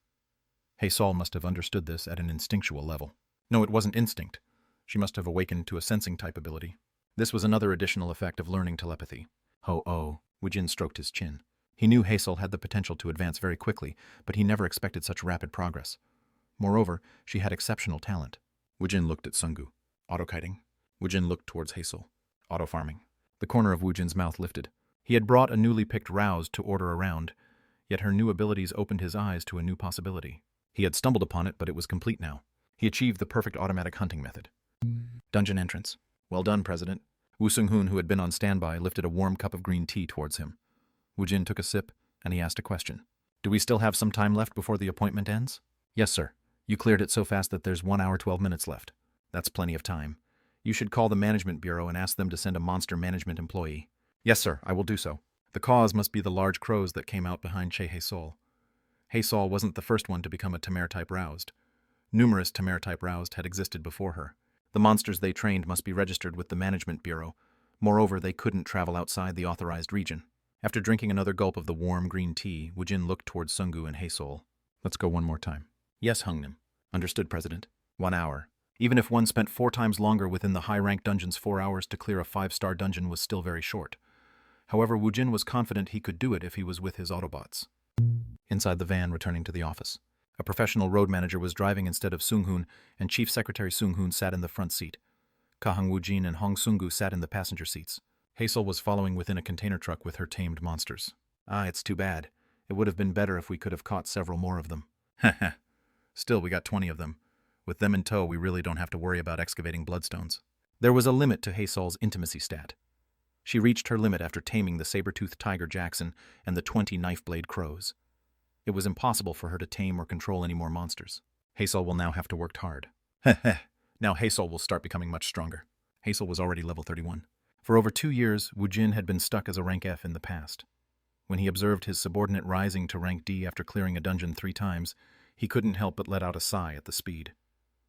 Hazel must have understood this at an instinctual level. No, it wasn't instinct. She must have awakened to a sensing-type ability. This was another additional effect of learning telepathy. Woojin stroked his chin. He knew Hazel had the potential to advance very quickly, but he never expected such rapid progress. Moreover, she had exceptional talent. Woojin looked at Sungu. Autokiting? Woojin looked towards Hazel. Auto-farming. The corner of Woojin's mouth lifted. He had brought a newly picked rouse to order around, yet her new abilities opened his eyes to a new possibility. He had stumbled upon it, but it was complete now. He achieved the perfect automatic hunting method. Dungeon entrance. Well done, President. Woo Sung-hoon, who had been on standby, lifted a warm cup of green tea towards him. Woojin took a sip, and he asked a question. Do we still have some time left before the appointment ends? Yes, sir. You cleared it so fast that there's 1 hour 12 minutes left. That's plenty of time. You should call the Management Bureau and ask them to send a monster management employee. Yes, sir, I will do so. The cause must be the large crows that came out behind Che Haesol. Haesol wasn't the first one to become a Tamer-type roused. Numerous Tamer-type roused had existed before her. The monsters they trained must be registered with the Management Bureau. Moreover, they couldn't travel outside the authorized region. After drinking another gulp of the warm green tea, Woojin looked towards Sungu and Haesol. Let's go one more time. Yes, Hungnim. Understood, President. 1 hour. Even if one spent 4 times longer within the high-ranked dungeons, 4 hours to clear a 5-star dungeon was still very short. However, Woojin was confident he could do it if he was with his Autobots. Inside the van, returning to the office. A professional road manager was driving instead of Sung-hoon, and Chief Secretary Sung-hoon sat in the front seat. Kang Woojin and Hong Sungu sat in the passenger seats. Hazel was following within a container truck with her tamed monsters. It's too bad. It would have been better if we could have caught several more of them. Heh. Still, we got 20 of them. With them in tow, we really don't have to worry about excavating bloodstones. There was a limit to Hazel's intimacy stat. She reached her limit after taming the saber-toothed tiger Jackson and the 20 knife-blade crows. It was impossible for her to tame or control any more monsters. Hazel will now have to work hard. Now Hazel will start becoming much stronger. Hazel was already level 31. For over 2 years, Woojin had been stuck as a rank F in the past. When he observed his subordinate rising to rank D after clearing a dungeon 3 times, he couldn't help but let out a sigh at the speed.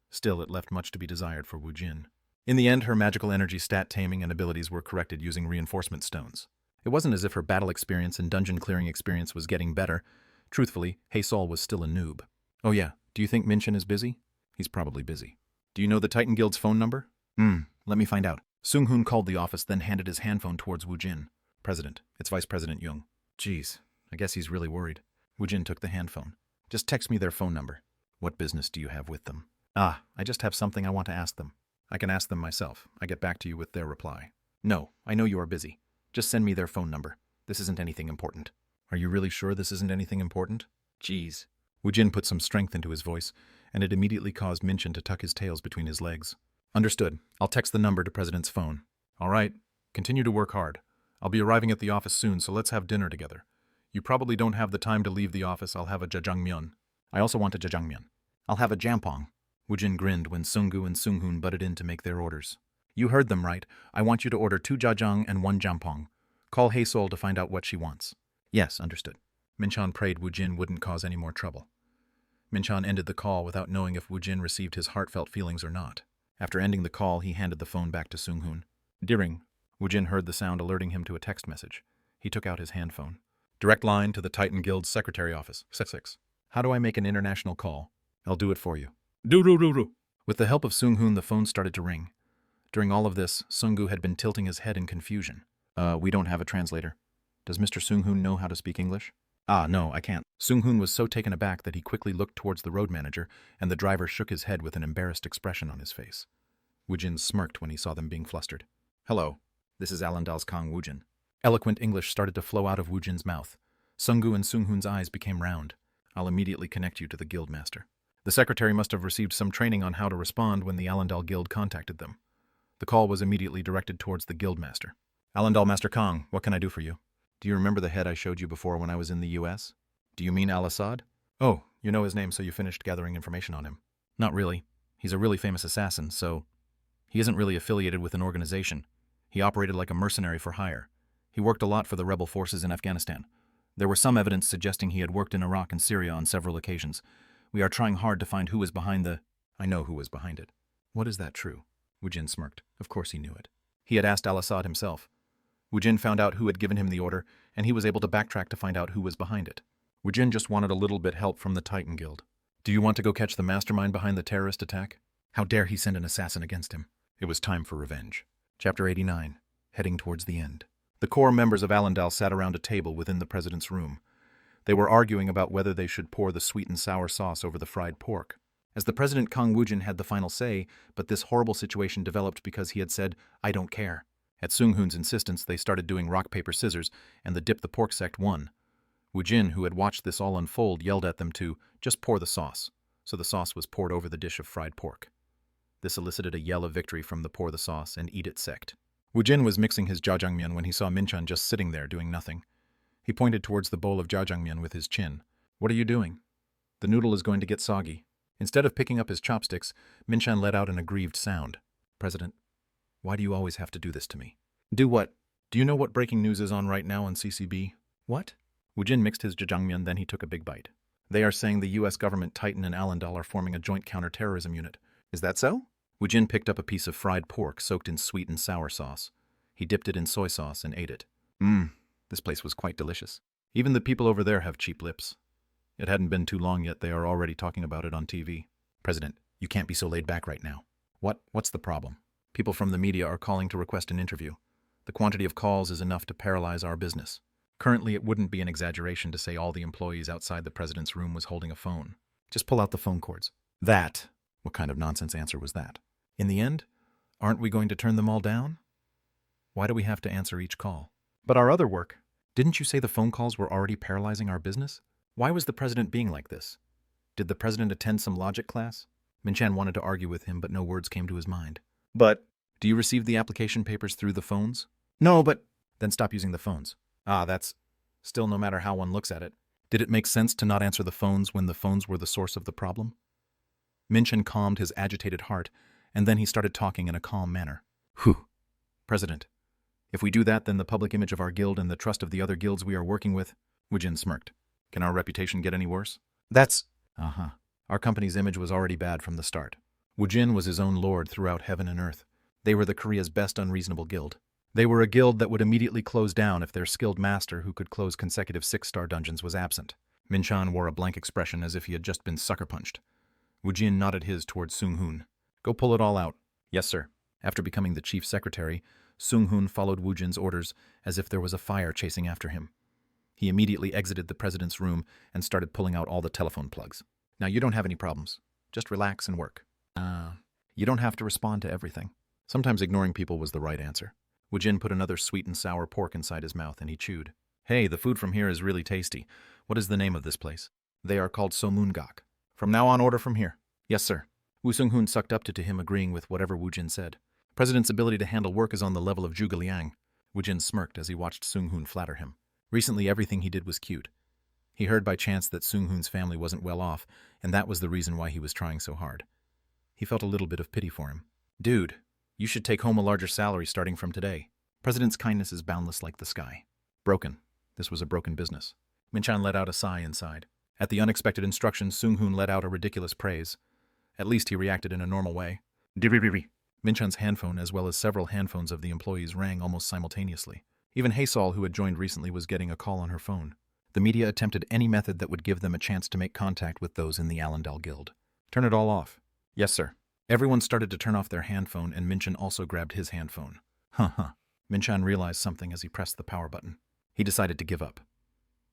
Still, it left much to be desired for Woojin. In the end, her magical energy stat taming and abilities were corrected using reinforcement stones. It wasn't as if her battle experience and dungeon clearing experience was getting better. Truthfully, Haesol was still a noob. Oh yeah, do you think Minchin is busy? He's probably busy. Do you know the Titan Guild's phone number? Let me find out. Sung-hoon called the office, then handed his handphone towards Woojin. President, it's Vice President Jung. Geez, I guess he's really worried. Woojin took the handphone. Just text me their phone number. What business do you have with them? I just have something I want to ask them. I can ask them myself. I get back to you with their reply. No, I know you are busy. Just send me their phone number. This isn't anything important. Are you really sure this isn't anything important? Jeez. Woojin put some strength into his voice, and it immediately caused Minchin to tuck his tails between his legs. Understood. I'll text the number to President's phone. All right. Continue to work hard. I'll be arriving at the office soon, so let's have dinner together. You probably don't have the time to leave the office. I'll have a jjajangmyeon. I also want a jjajangmyeon. I'll have a jampong. Woojin grinned when Sungu and Sung-hoon butted in to make their orders. You heard them right. I want you to order 2 jjajang and 1 jampong. Call Haesol to find out what she wants. Yes, understood. Minchan prayed Woojin wouldn't cause any more trouble. Minchan ended the call without knowing if Woojin received his heartfelt feelings or not. After ending the call, he handed the phone back to Sung-hoon. Deering. Woojin heard the sound alerting him to a text message. He took out his handphone. Direct line to the Titan Guild's Secretary Office. 6. How do I make an international call? I'll do it for you. Do. With the help of Sung-hoon, the phone started to ring. During all of this, Sungu had been tilting his head in confusion. We don't have a translator. Does Mr. Sung-hoon know how to speak English? No, I can't. Sung-hoon was so taken aback that he quickly looked towards the road manager, and the driver shook his head with an embarrassed expression on his face. Woojin smirked when he saw them being flustered. Hello, this is Allendal's Kang Woojin. Eloquent English started to flow out of Woojin's mouth. Sungu and Sung-hoon's eyes became round. I'll immediately connect you to the guildmaster. The secretary must have received some training on how to respond when the Allendal Guild contacted them. The call was immediately directed towards the guildmaster. Allendal Master Kang, what can I do for you? Do you remember the head I showed you before when I was in the U.S.? Do you mean Al-Assad? Oh, you know his name, so you finished gathering information on him. Not really. He's a really famous assassin, so he isn't really affiliated with an organization. He operated like a mercenary for hire. He worked a lot for the rebel forces in Afghanistan. There were some evidence suggesting he had worked in Iraq and Syria on several occasions. We are trying hard to find who was behind the... I know who was behind it. What is that true? Woojin smirked. Of course he knew it. He had asked Al-Assad himself. Woojin found out who had given him the order, and he was able to backtrack to find out who was behind it. Woojin just wanted a little bit help from the Titan Guild. Do you want to go catch the mastermind behind the terrorist attack? How dare he send an assassin against him? It was time for revenge. Chapter 89. Heading towards the end. The core members of Allendal sat around a table within the president's room. They were arguing about whether they should pour the sweet and sour sauce over the fried pork. As the president, Kang Woojin had the final say, but this horrible situation developed because he had said, "I don't care." At Sung-hoon's insistence, they started doing rock, paper, scissors, and the dip the pork sect won. Woojin, who had watched this all unfold, yelled at them to just pour the sauce, so the sauce was poured over the dish of fried pork. This elicited a yell of victory from the pour the sauce and eat it sect. Woojin was mixing his jjajangmyeon when he saw Minchan just sitting there doing nothing. He pointed towards the bowl of jjajangmyeon with his chin. "What are you doing? The noodle is going to get soggy." Instead of picking up his chopsticks, Minchan let out an aggrieved sound. "President, why do you always have to do this to me?" "Do what? Do you know what breaking news is on right now on CCB?" "What?" Woojin mixed his jjajangmyeon, then he took a big bite. "They are saying the U.S. government, Titan, and Allendal are forming a joint counterterrorism unit." "Is that so?" Woojin picked up a piece of fried pork soaked in sweet and sour sauce. He dipped it in soy sauce and ate it. This place was quite delicious. Even the people over there have cheap lips. It hadn't been too long yet they are already talking about it on TV. "President, you can't be so laid back right now." What's the problem?" "People from the media are calling to request an interview. The quantity of calls is enough to paralyze our business. Currently, it wouldn't be an exaggeration to say all the employees outside the president's room was holding a phone. Just pull out the phone cords." "That? What kind of nonsense answer was that?" "In the end, aren't we going to turn them all down? Why do we have to answer each call?" "But our other work. Didn't you say the phone calls were already paralyzing our business? Why was the president being like this? Did the president attend some logic class?" Minchan wanted to argue with him, but no words came to his mind. "But, do you receive the application papers through the phones?" "No, but—" "Then stop using the phones." That's still, no matter how one looks at it. Did it make sense to not answer the phones when the phones were the source of the problem? Minchan calmed his agitated heart, and then he started talking in a calm manner. "Whew. President, if we do that, then the public image of our guild and the trust of the other guilds we are working with..." Woojin smirked. "Can our reputation get any worse?" "That's..." Our company's image was already bad from the start. Woojin was his own lord throughout heaven and earth. They were the Korea's best unreasonable guild. They were a guild that would immediately close down if their skilled master who could close consecutive 6-star dungeons was absent. Minchan wore a blank expression as if he had just been sucker-punched. Woojin nodded his towards Sung-hoon. "Go pull it all out." "Yes, sir." After becoming the chief secretary, Sung-hoon followed Woojin's orders as if there was a fire chasing after him. He immediately exited the president's room and started pulling out all the telephone plugs. "Now you don't have any problems. Just relax and work. You don't have to respond to everything." Sometimes ignoring people was the right answer. Woojin put another sweet and sour pork inside his mouth and he chewed. "Hey, the food from here is really tasty. What is the name of this place?" "They are called Somoongak. From now on, order from here." "Yes, sir." Woo Sung-hoon sucked up to him, agreeing with whatever Woojin said. President's ability to handle work is on the level of Zhuge Liang. Woojin smirked as he watched Sung-hoon flatter him. Recently, everything he did was cute. He heard by chance that Sung-hoon's family wasn't well off, and that was the reason why he was trying so hard. He felt a little bit of pity for him. "Dude, you should take home a larger salary starting from today. President's kindness is boundless like the sky." Broken. This was a broken business. Minchan let out a sigh inside. At the unexpected instructions, Sung-hoon let out a ridiculous praise. At least he reacted in a normal way. "Diriri." Minchan's handphone, as well as several handphones of the employees, rang almost simultaneously. Even Haesol, who had joined recently, was getting a call on her phone. The media attempted any method that would give them a chance to make contact with those in the Allendal Guild. "Turn it all off." "Yes, sir." Everyone started to turn off their handphone, and Minchan also grabbed his handphone. Minchan realized something as he pressed the power button. He decided to give up.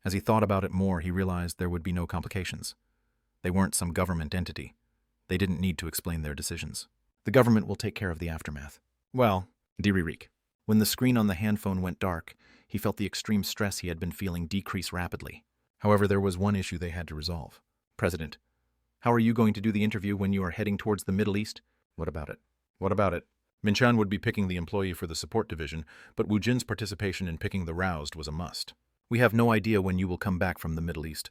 As he thought about it more, he realized there would be no complications. They weren't some government entity. They didn't need to explain their decisions. The government will take care of the aftermath. Well, Diririk. When the screen on the handphone went dark, he felt the extreme stress he had been feeling decrease rapidly. However, there was one issue they had to resolve. "President, how are you going to do the interview when you are heading towards the Middle East?" "What about it?" "What about it?" Minchan would be picking the employee for the support division, but Woojin's participation in picking the roused was a must. "We have no idea when you will come back from the Middle East.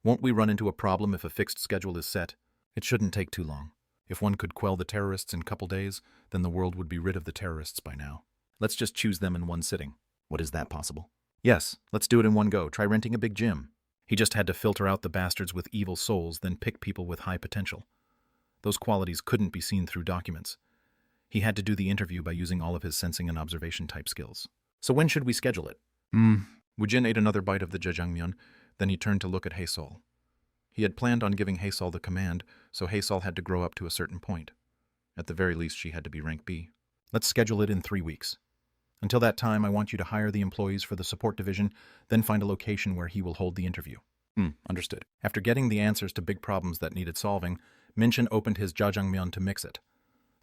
Won't we run into a problem if a fixed schedule is set? It shouldn't take too long. If one could quell the terrorists in a couple days, then the world would be rid of the terrorists by now. Let's just choose them in one sitting." "What, is that possible?" "Yes, let's do it in one go. Try renting a big gym." He just had to filter out the bastards with evil souls, then pick people with high potential. Those qualities couldn't be seen through documents. He had to do the interview by using all of his sensing and observation type skills. "So when should we schedule it?" Woojin ate another bite of the jjajangmyeon, then he turned to look at Haesol. He had planned on giving Haesol the command, so Haesol had to grow up to a certain point. At the very least, she had to be rank B. "Let's schedule it in 3 weeks. Until that time, I want you to hire the employees for the support division, then find a location where he will hold the interview." Understood. After getting the answers to big problems that needed solving, Minchan opened his jjajangmyeon to mix it.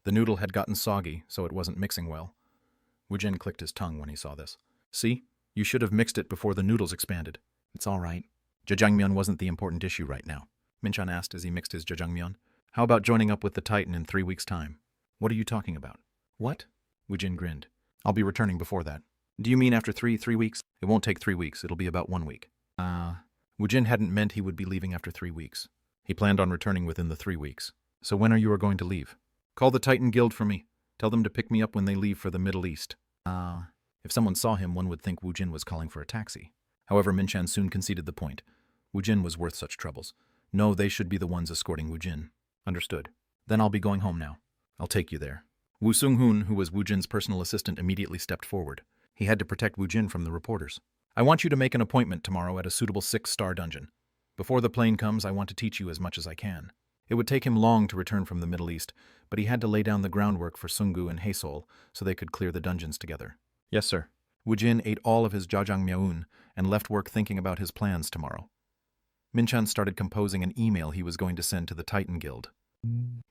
The noodle had gotten soggy, so it wasn't mixing well. Woojin clicked his tongue when he saw this. See? You should have mixed it before the noodles expanded. It's all right. Jjajangmyeon wasn't the important issue right now, Minchan asked as he mixed his jjajangmyeon. How about joining up with the Titan in 3 weeks' time? What are you talking about? What? Woojin grinned. I'll be returning before that. Do you mean after three weeks? It won't take 3 weeks. It'll be about 1 week. Woojin hadn't meant he would be leaving after 3 weeks. He planned on returning within the 3 weeks. So when are you going to leave? Call the Titan Guild for me. Tell them to pick me up when they leave for the Middle East. If someone saw him, one would think Woojin was calling for a taxi. However, Minchan soon conceded the point. Woojin was worth such troubles. No, they should be the ones escorting Woojin. Understood. Then I'll be going home now. I'll take you there. Woo Sung-hoon, who was Woojin's personal assistant, immediately stepped forward. He had to protect Woojin from the reporters. I want you to make an appointment tomorrow at a suitable 6-star dungeon. Before the plane comes, I want to teach you as much as I can. It would take him long to return from the Middle East, but he had to lay down the groundwork for Sungu and Haesol so they could clear the dungeons together. Yes, sir. Woojin ate all of his jjajangmyeon and left work thinking about his plans tomorrow. Minchan started composing an email he was going to send to the Titan Guild.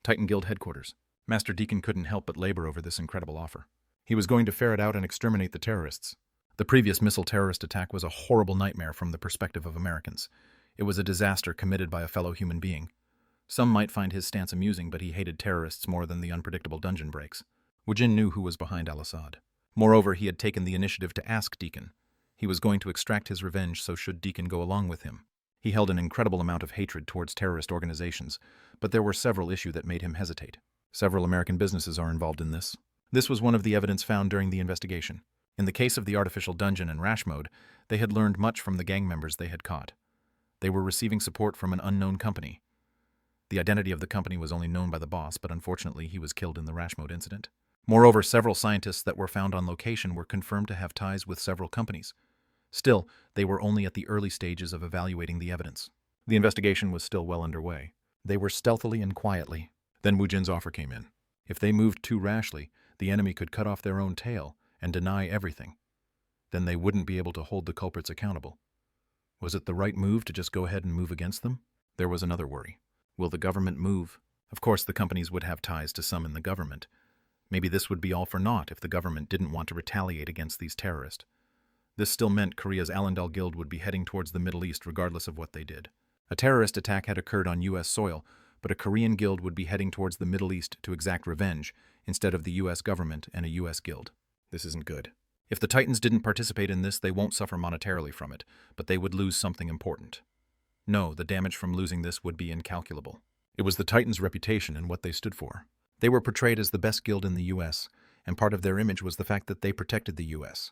Titan Guild headquarters. Master Deacon couldn't help but labor over this incredible offer. He was going to ferret out and exterminate the terrorists. The previous missile terrorist attack was a horrible nightmare from the perspective of Americans. It was a disaster committed by a fellow human being. Some might find his stance amusing, but he hated terrorists more than the unpredictable dungeon breaks. Woojin knew who was behind Al-Assad. Moreover, he had taken the initiative to ask Deacon. He was going to extract his revenge, so should Deacon go along with him. He held an incredible amount of hatred towards terrorist organizations, but there were several issues that made him hesitate. Several American businesses are involved in this. This was one of the evidence found during the investigation. In the case of the artificial dungeon and rash mode, they had learned much from the gang members they had caught. They were receiving support from an unknown company. The identity of the company was only known by the boss, but unfortunately he was killed in the rash mode incident. Moreover, several scientists that were found on location were confirmed to have ties with several companies. Still, they were only at the early stages of evaluating the evidence. The investigation was still well underway. They were stealthily and quietly. Then Woojin's offer came in. If they moved too rashly, the enemy could cut off their own tail and deny everything. Then they wouldn't be able to hold the culprits accountable. Was it the right move to just go ahead and move against them? There was another worry. Will the government move? Of course, the companies would have ties to some in the government. Maybe this would be all for naught if the government didn't want to retaliate against these terrorists. This still meant Korea's Allendale Guild would be heading towards the Middle East regardless of what they did. A terrorist attack had occurred on U.S. soil, but a Korean guild would be heading towards the Middle East to exact revenge instead of the U.S. government and a U.S. guild. This isn't good. If the Titans didn't participate in this, they won't suffer monetarily from it, but they would lose something important. No, the damage from losing this would be incalculable. It was the Titans' reputation and what they stood for. They were portrayed as the best guild in the U.S., and part of their image was the fact that they protected the U.S.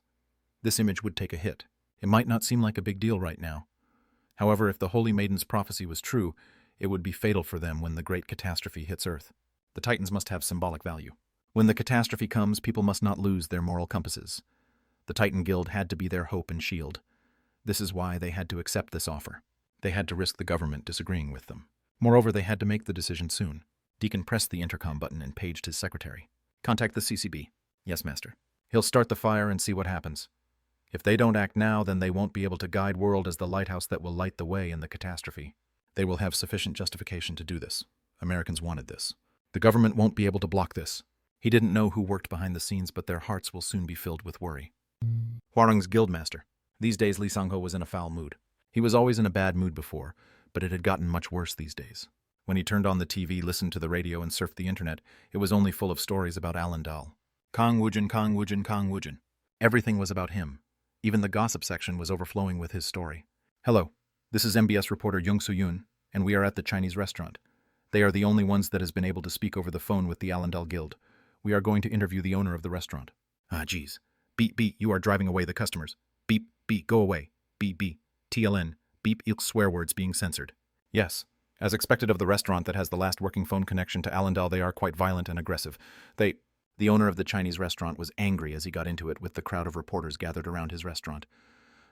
This image would take a hit. It might not seem like a big deal right now. However, if the Holy Maiden's prophecy was true, it would be fatal for them when the great catastrophe hits Earth. The Titans must have symbolic value. When the catastrophe comes, people must not lose their moral compasses. The Titan Guild had to be their hope and shield. This is why they had to accept this offer. They had to risk the government disagreeing with them. Moreover, they had to make the decision soon. Deacon pressed the intercom button and paged his secretary. Contact the CCB. Yes, Master. He'll start the fire and see what happens. If they don't act now, then they won't be able to guide world as the lighthouse that will light the way in the catastrophe. They will have sufficient justification to do this. Americans wanted this. The government won't be able to block this. He didn't know who worked behind the scenes, but their hearts will soon be filled with worry. Hwarung's guildmaster. These days Lee Sang-ho was in a foul mood. He was always in a bad mood before, but it had gotten much worse these days. When he turned on the TV, listened to the radio, and surfed the internet, it was only full of stories about Allendale. Kang Woojin, Kang Woojin, Kang Woojin. Everything was about him. Even the gossip section was overflowing with his story. Hello, this is MBS reporter Jung Soo-yoon, and we are at the Chinese restaurant. They are the only ones that has been able to speak over the phone with the Allendale Guild. We are going to interview the owner of the restaurant. Ah, geez. Beep, beep, you are driving away the customers. Beep, beep, go away. Beep, beep, TLN, beep, ilk swear words being censored. Yes. As expected of the restaurant that has the last working phone connection to Allendale, they are quite violent and aggressive. The owner of the Chinese restaurant was angry as he got into it with the crowd of reporters gathered around his restaurant.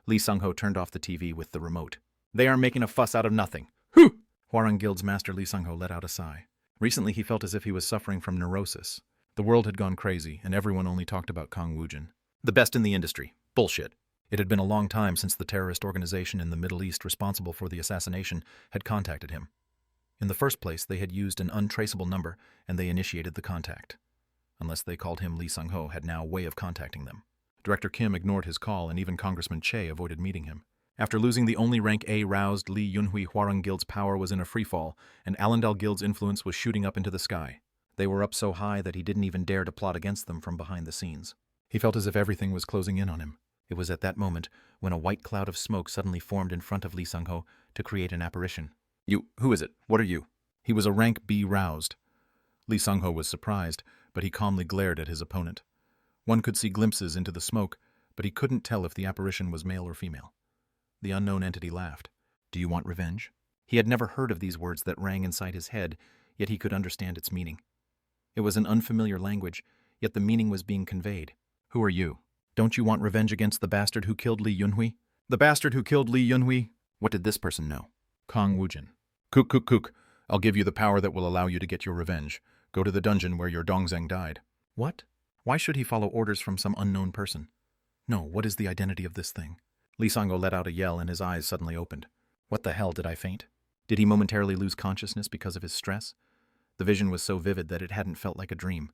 Lee Sang-ho turned off the TV with the remote. They are making a fuss out of nothing. Hoo! Hwarung Guild's master Lee Sang-ho let out a sigh. Recently he felt as if he was suffering from neurosis. The world had gone crazy, and everyone only talked about Kang Woojin. The best in the industry. Bullshit. It had been a long time since the terrorist organization in the Middle East responsible for the assassination had contacted him. In the first place, they had used an untraceable number, and they initiated the contact. Unless they called him, Lee Sung-ho had now a way of contacting them. Director Kim ignored his call, and even Congressman Che avoided meeting him. After losing the only rank A roused, Lee Yunhui Hwarang Guild's power was in a freefall, and Allendale Guild's influence was shooting up into the sky. They were up so high that he didn't even dare to plot against them from behind the scenes. He felt as if everything was closing in on him. It was at that moment when a white cloud of smoke suddenly formed in front of Lee Sung-ho to create an apparition. Who is it? What are you? He was a rank B roused. Lee Sung-ho was surprised, but he calmly glared at his opponent. One could see glimpses into the smoke, but he couldn't tell if the apparition was male or female. The unknown entity laughed. Do you want revenge? He had never heard of these words that rang inside his head, yet he could understand its meaning. It was an unfamiliar language, yet the meaning was being conveyed. Who are you? Don't you want revenge against the bastard who killed Lee Yunhui? The bastard who killed Lee Yunhui? What did this person know? Kang Woojin. Kook. I'll give you the power that will allow you to get your revenge. Go to the dungeon where your Dongzheng died. What? Why should he follow orders from some unknown person? No, what is the identity of this thing? Lee Sung-ho let out a yell and his eyes suddenly opened. What the hell, did I faint? Did he momentarily lose consciousness because of his stress? The vision was so vivid that it hadn't felt like a dream.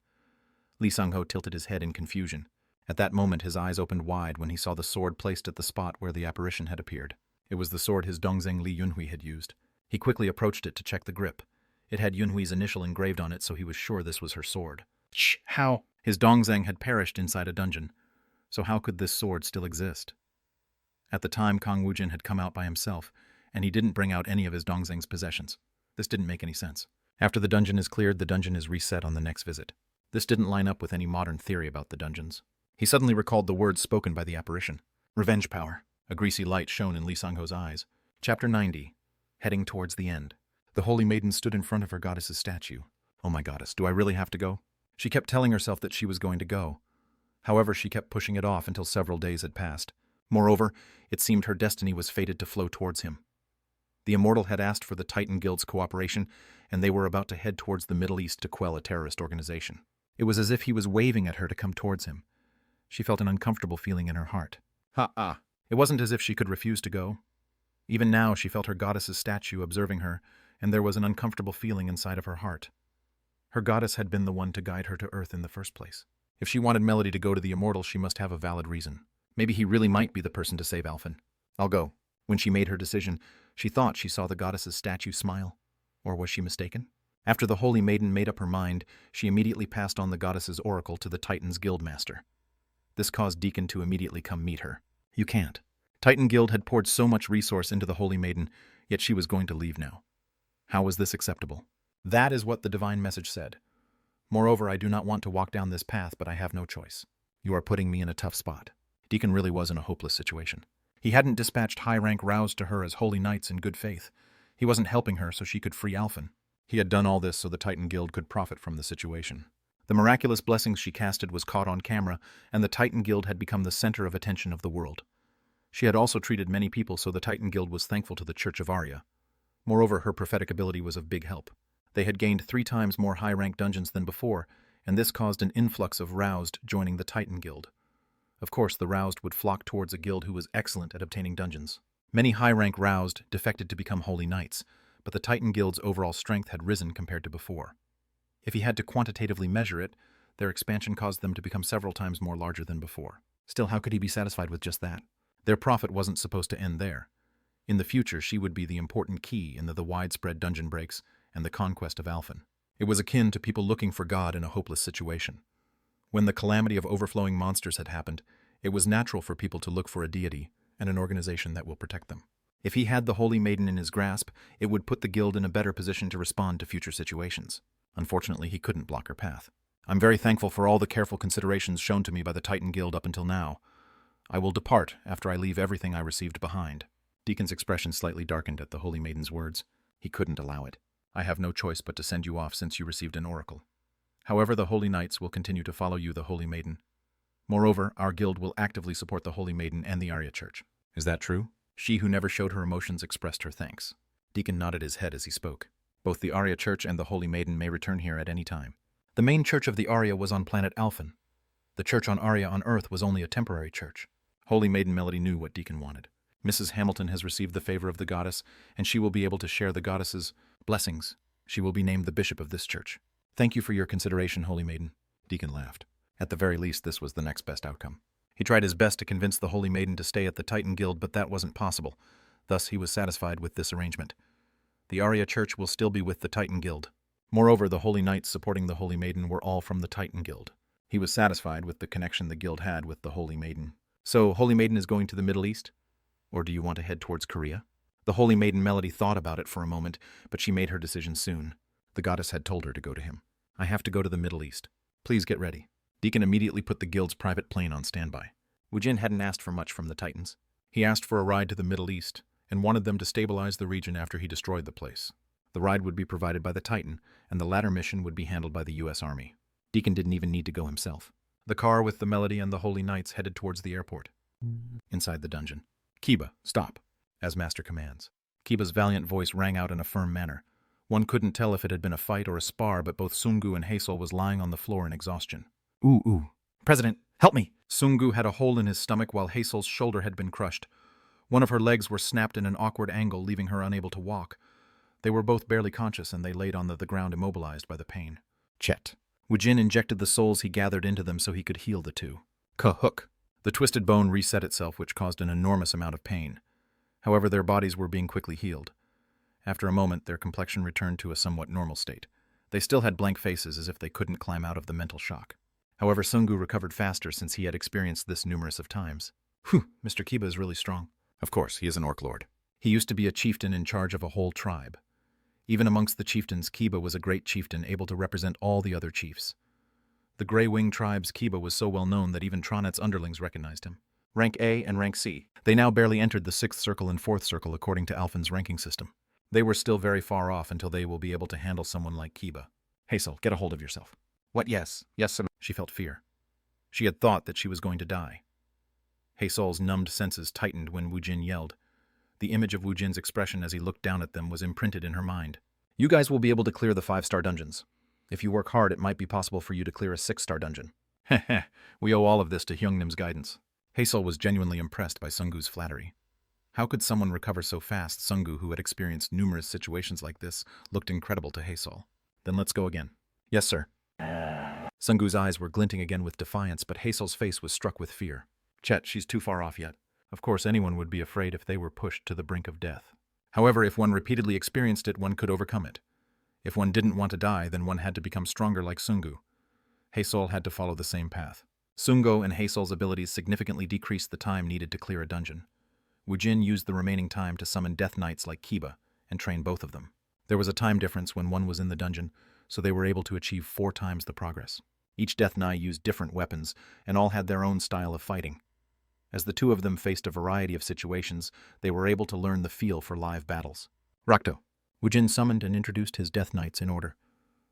Lee Sung-ho tilted his head in confusion. At that moment his eyes opened wide when he saw the sword placed at the spot where the apparition had appeared. It was the sword his Dongzheng Lee Yunhui had used. He quickly approached it to check the grip. It had Yunhui's initial engraved on it, so he was sure this was her sword. How? His Dongzheng had perished inside a dungeon, so how could this sword still exist? At the time, Kang Woojin had come out by himself, and he didn't bring out any of his Dongzheng's possessions. This didn't make any sense. After the dungeon is cleared, the dungeon is reset on the next visit. This didn't line up with any modern theory about the dungeons. He suddenly recalled the words spoken by the apparition. Revenge power. A greasy light shone in Lee Sung-ho's eyes. Chapter 90. Heading towards the end. The holy maiden stood in front of her goddess's statue. Oh my goddess, do I really have to go? She kept telling herself that she was going to go. However, she kept pushing it off until several days had passed. Moreover, it seemed her destiny was fated to flow towards him. The Immortal had asked for the Titan Guild's cooperation, and they were about to head towards the Middle East to quell a terrorist organization. It was as if he was waving at her to come towards him. She felt an uncomfortable feeling in her heart. It wasn't as if she could refuse to go. Even now she felt her goddess's statue observing her, and there was an uncomfortable feeling inside of her heart. Her goddess had been the one to guide her to Earth in the first place. If she wanted Melody to go to the Immortal, she must have a valid reason. Maybe he really might be the person to save Alphen. I'll go. When she made her decision, she thought she saw the goddess's statue smile. Or was she mistaken? After the holy maiden made up her mind, she immediately passed on the goddess's oracle to the Titan's guildmaster. This caused Deacon to immediately come meet her. You can't. Titan Guild had poured so much resource into the holy maiden, yet she was going to leave now. How was this acceptable? That is what the divine message said. Moreover, I do not want to walk down this path, but I have no choice. You are putting me in a tough spot. Deacon really was in a hopeless situation. He hadn't dispatched high-rank roused to her as holy knights in good faith. He wasn't helping her so she could free Alphen. He had done all this so the Titan Guild could profit from the situation. The miraculous blessings she casted was caught on camera, and the Titan Guild had become the center of attention of the world. She had also treated many people, so the Titan Guild was thankful to the Church of Arya. Moreover, her prophetic ability was of big help. They had gained 3 times more high-rank dungeons than before, and this caused an influx of roused joining the Titan Guild. Of course, the roused would flock towards a guild who was excellent at obtaining dungeons. Many high-rank roused defected to become holy knights, but the Titan Guild's overall strength had risen compared to before. If he had to quantitatively measure it, their expansion caused them to become several times more larger than before. Still, how could he be satisfied with just that? Their profit wasn't supposed to end there. In the future, she would be the important key in the widespread dungeon breaks and the conquest of Alphen. It was akin to people looking for God in a hopeless situation. When the calamity of overflowing monsters had happened, it was natural for people to look for a deity and an organization that will protect them. If he had the Holy Maiden in his grasp, it would put the guild in a better position to respond to future situations. Unfortunately, he couldn't block her path. I'm very thankful for all the careful considerations shown to me by the Titan Guild up until now. I will depart after I leave everything I received behind. Deacon's expression slightly darkened at the Holy Maiden's words. He couldn't allow it. I have no choice but to send you off since you received an oracle. However, the Holy Knights will continue to follow you, the Holy Maiden. Moreover, our guild will actively support the Holy Maiden and the Arya Church. Is that true? She, who never showed her emotions, expressed her thanks. Deacon nodded his head as he spoke. Both the Arya Church and the Holy Maiden may return here at any time. The main church of the Arya was on planet Alphen. The church on Arya on Earth was only a temporary church. Holy Maiden Melody knew what Deacon wanted. Mrs. Hamilton has received the favor of the goddess, and she will be able to share the goddess's Blessings. She will be named the bishop of this church. Thank you for your consideration, Holy Maiden. Deacon laughed. At the very least, this was the next best outcome. He tried his best to convince the Holy Maiden to stay at the Titan Guild, but that wasn't possible. Thus, he was satisfied with this arrangement. The Arya Church will still be with the Titan Guild. Moreover, the Holy Knights supporting the Holy Maiden were all from the Titan Guild. He was satisfied with the connection the guild had with the Holy Maiden. So, Holy Maiden is going to the Middle East? Or do you want to head towards Korea? The Holy Maiden Melody thought about it for a moment, but she made her decision soon. The goddess had told her to go to him. I have to go to the Middle East. Please get ready. Deacon immediately put the guild's private plane on standby. Woojin hadn't asked for much from the Titans. He asked for a ride to the Middle East, and wanted them to stabilize the region after he destroyed the place. The ride would be provided by the Titan, and the latter mission would be handled by the U.S. Army. Deacon didn't even need to go himself. The car with the Melody and the Holy Knights headed towards the airport. Inside the dungeon. Kiba, stop, as Master commands. Kiba's valiant voice rang out in a firm manner. One couldn't tell if it had been a fight or a spar, but both Sungu and Hazel was lying on the floor in exhaustion. Ooh. President, help me! Sungu had a hole in his stomach while Hazel's shoulder had been crushed. One of her legs were snapped in an awkward angle, leaving her unable to walk. They were both barely conscious, and they laid on the ground immobilized by the pain. Chet. Woojin injected the souls he gathered into them so he could heal the two. Ka-hook. The twisted bone reset itself, which caused an enormous amount of pain. However, their bodies were being quickly healed. After a moment, their complexion returned to a somewhat normal state. They still had blank faces, as if they couldn't climb out of the mental shock. However, Sungu recovered faster since he had experienced this numerous of times. Whew, Mr. Kiba is really strong. Of course, he is an orc lord. He used to be a chieftain in charge of a whole tribe. Even amongst the chieftains, Kiba was a great chieftain able to represent all the other chiefs. The Grey Wing tribe's Kiba was so well known that even Tronet's underlings recognized him. Rank A and Rank C. They now barely entered the 6th circle and 4th circle according to Alphen's ranking system. They were still very far off until they will be able to handle someone like Kiba. Hazel, get a hold of yourself. What, yes, sir. She felt fear. She had thought that she was going to die. Hazel's numbed senses tightened when Woojin yelled. The image of Woojin's expression as he looked down at them was imprinted in her mind. You guys will be able to clear the 5-star dungeons. If you work hard, it might be possible for you to clear a 6-star dungeon. Heh, we owe all of this to Hyungnim's guidance. Hazel was genuinely impressed by Sungu's flattery. How could someone recover so fast? Sungu, who had experienced numerous situations like this, looked incredible to Hazel. Then let's go again. Yes, sir. Sungu's eyes were glinting again with defiance, but Hazel's face was struck with fear. Chet, she's too far off yet. Of course, anyone would be afraid if they were pushed to the brink of death. However, if one repeatedly experienced it, one could overcome it. If one didn't want to die, then one had to become stronger like Sungu. Hazel had to follow the same path. Sungo and Hazel's abilities significantly decreased the time needed to clear a dungeon. Woojin used the remaining time to summon Death Knights like Kiba and train both of them. There was a time difference when one was in the dungeon, so they were able to achieve 4 times the progress. Each Death Knight used different weapons, and all had their own style of fighting. As the two of them faced a variety of situations, they were able to learn the feel for live battles. Rakto. Woojin summoned and introduced his Death Knights in order.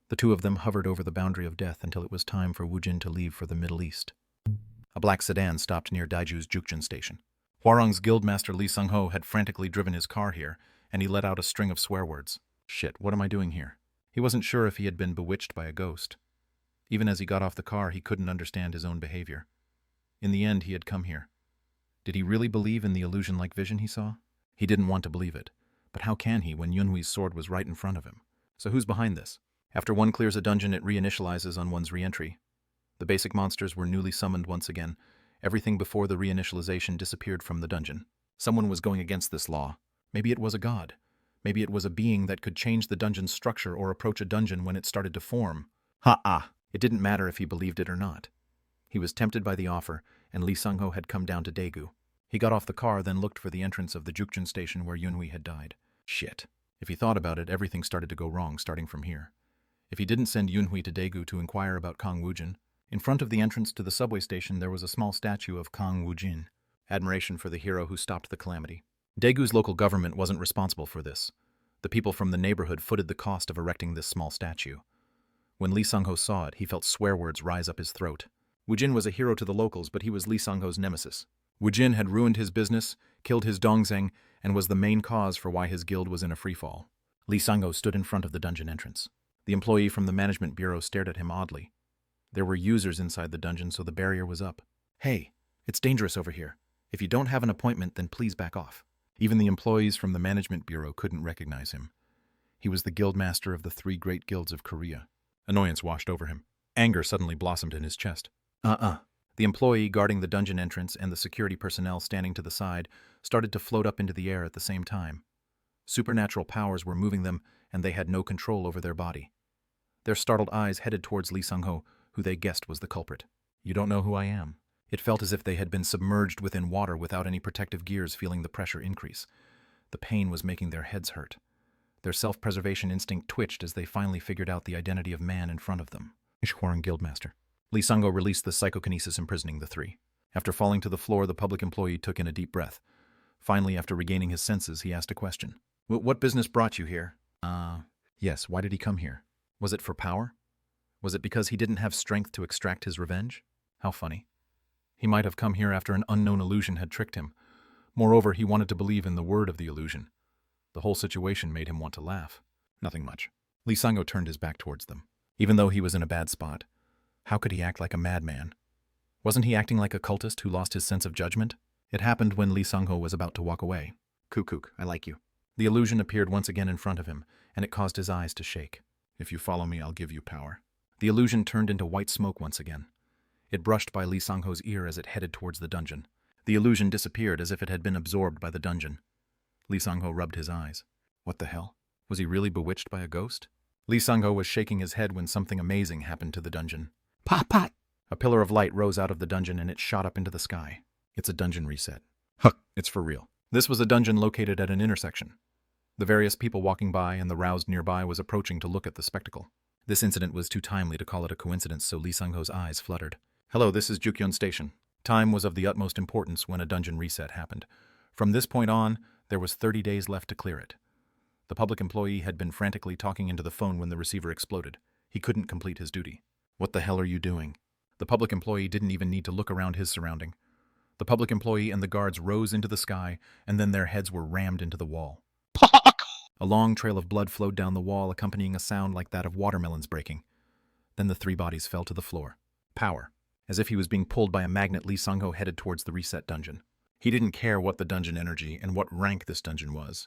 The two of them hovered over the boundary of death until it was time for Woojin to leave for the Middle East. A black sedan stopped near Daiju's Jukjun station. Hwarung's guildmaster Lee Sung-ho had frantically driven his car here, and he let out a string of swear words. Shit, what am I doing here? He wasn't sure if he had been bewitched by a ghost. Even as he got off the car, he couldn't understand his own behavior. In the end, he had come here. Did he really believe in the illusion-like vision he saw? He didn't want to believe it. But how can he when Yunhui's sword was right in front of him? So who's behind this? After one clears a dungeon, it reinitializes on one's re-entry. The basic monsters were newly summoned once again. Everything before the reinitialization disappeared from the dungeon. Someone was going against this law. Maybe it was a god. Maybe it was a being that could change the dungeon's structure or approach a dungeon when it started to form. Ha-ah! It didn't matter if he believed it or not. He was tempted by the offer, and Lee Sung-ho had come down to Daegu. He got off the car, then looked for the entrance of the Jukjun station where Yunhui had died. Shit. If he thought about it, everything started to go wrong, starting from here. If he didn't send Yunhui to Daegu to inquire about Kang Woojin, in front of the entrance to the subway station there was a small statue of Kang Woojin. Admiration for the hero who stopped the calamity. Daegu's local government wasn't responsible for this. The people from the neighborhood footed the cost of erecting this small statue. When Lee Sung-ho saw it, he felt swear words rise up his throat. Woojin was a hero to the locals, but he was Lee Sung-ho's nemesis. Woojin had ruined his business, killed his Dongzheng, and was the main cause for why his guild was in a freefall. Lee Sung-ho stood in front of the dungeon entrance. The employee from the management bureau stared at him oddly. There were users inside the dungeon, so the barrier was up. Hey, it's dangerous over here. If you don't have an appointment, then please back off. Even the employees from the management bureau couldn't recognize him. He was the guildmaster of the 3 great guilds of Korea. Annoyance washed over him. Anger suddenly blossomed in his chest. The employee guarding the dungeon entrance and the security personnel standing to the side started to float up into the air at the same time. Supernatural powers were moving them, and they had no control over their body. Their startled eyes headed towards Lee Sung-ho, who they guessed was the culprit. "You don't know who I am." It felt as if they had been submerged within water without any protective gears, feeling the pressure increase. The pain was making their heads hurt. Their self-preservation instinct twitched as they finally figured out the identity of man in front of them. Ishwaran Guildmaster. Lee Sung-ho released the psychokinesis imprisoning the 3. After falling to the floor, the public employee took in a deep breath. Finally, after regaining his senses, he asked a question. "What business brought you here?" Yes, why did he come here? Was it for power? Was it because he didn't have strength to extract his revenge? How funny. He might have come here after an unknown illusion had tricked him. Moreover, he wanted to believe in the word of the illusion. The whole situation made him want to laugh. Nothing much. Lee Sung-ho turned his back towards them. Even though he was in a bad spot, how could he act like a madman? Wasn't he acting like a cultist who lost his sense of judgment? It happened when Lee Sung-ho was about to walk away. "Kuk, I like you." The illusion appeared once again in front of him, and it caused his eyes to shake. "If you follow me, I'll give you power." The illusion turned into white smoke once again. It brushed by Lee Sung-ho's ear as it headed towards the dungeon. The illusion disappeared as if it had been absorbed by the dungeon. Lee Sung-ho rubbed his eyes. What the hell? Was he really bewitched by a ghost? Lee Sung-ho was shaking his head when something amazing happened to the dungeon. Pot! A pillar of light rose out of the dungeon and it shot up into the sky. It's a dungeon reset. It's for real. This was a dungeon located at an intersection. The various people walking by and the roused nearby was approaching to look at the spectacle. This incident was too timely to call it a coincidence, so Lee Sung-ho's eyes fluttered. "Hello, this is Jukyeon Station." Time was of the utmost importance when a dungeon reset happened. From this point on, there was 30 days left to clear it. The public employee had been frantically talking into the phone when the receiver exploded. He couldn't complete his duty. "What the hell are you doing?" The public employee didn't even need to look around his surrounding. The public employee and the guards rose into the sky, and then their heads were rammed into the wall. A long trail of blood flowed down the wall, accompanying a sound like that of watermelons breaking. Then the 3 bodies fell to the floor. Power. As if he was being pulled by a magnet, Lee Sung-ho headed towards the reset dungeon. He didn't care what the dungeon energy and what rank this dungeon was.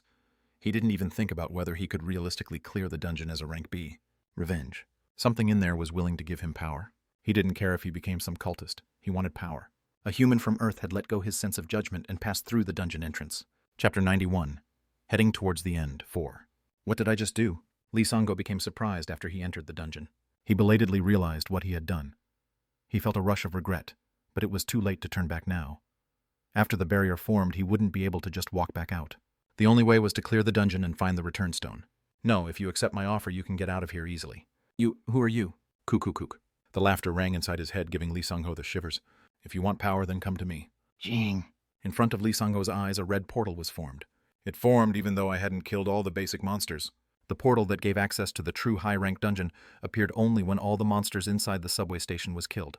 He didn't even think about whether he could realistically clear the dungeon as a rank B. Revenge. Something in there was willing to give him power. He didn't care if he became some cultist. He wanted power. A human from Earth had let go his sense of judgment and passed through the dungeon entrance. Chapter 91. Heading towards the end. 4. What did I just do? Lee Sung-ho became surprised after he entered the dungeon. He belatedly realized what he had done. He felt a rush of regret, but it was too late to turn back now. After the barrier formed, he wouldn't be able to just walk back out. The only way was to clear the dungeon and find the return stone. "No, if you accept my offer, you can get out of here easily." Who are you?" Kuk. The laughter rang inside his head, giving Lee Sung-ho the shivers. "If you want power, then come to me." Jing. In front of Lee Sung-ho's eyes, a red portal was formed. It formed even though I hadn't killed all the basic monsters. The portal that gave access to the true high-rank dungeon appeared only when all the monsters inside the subway station was killed.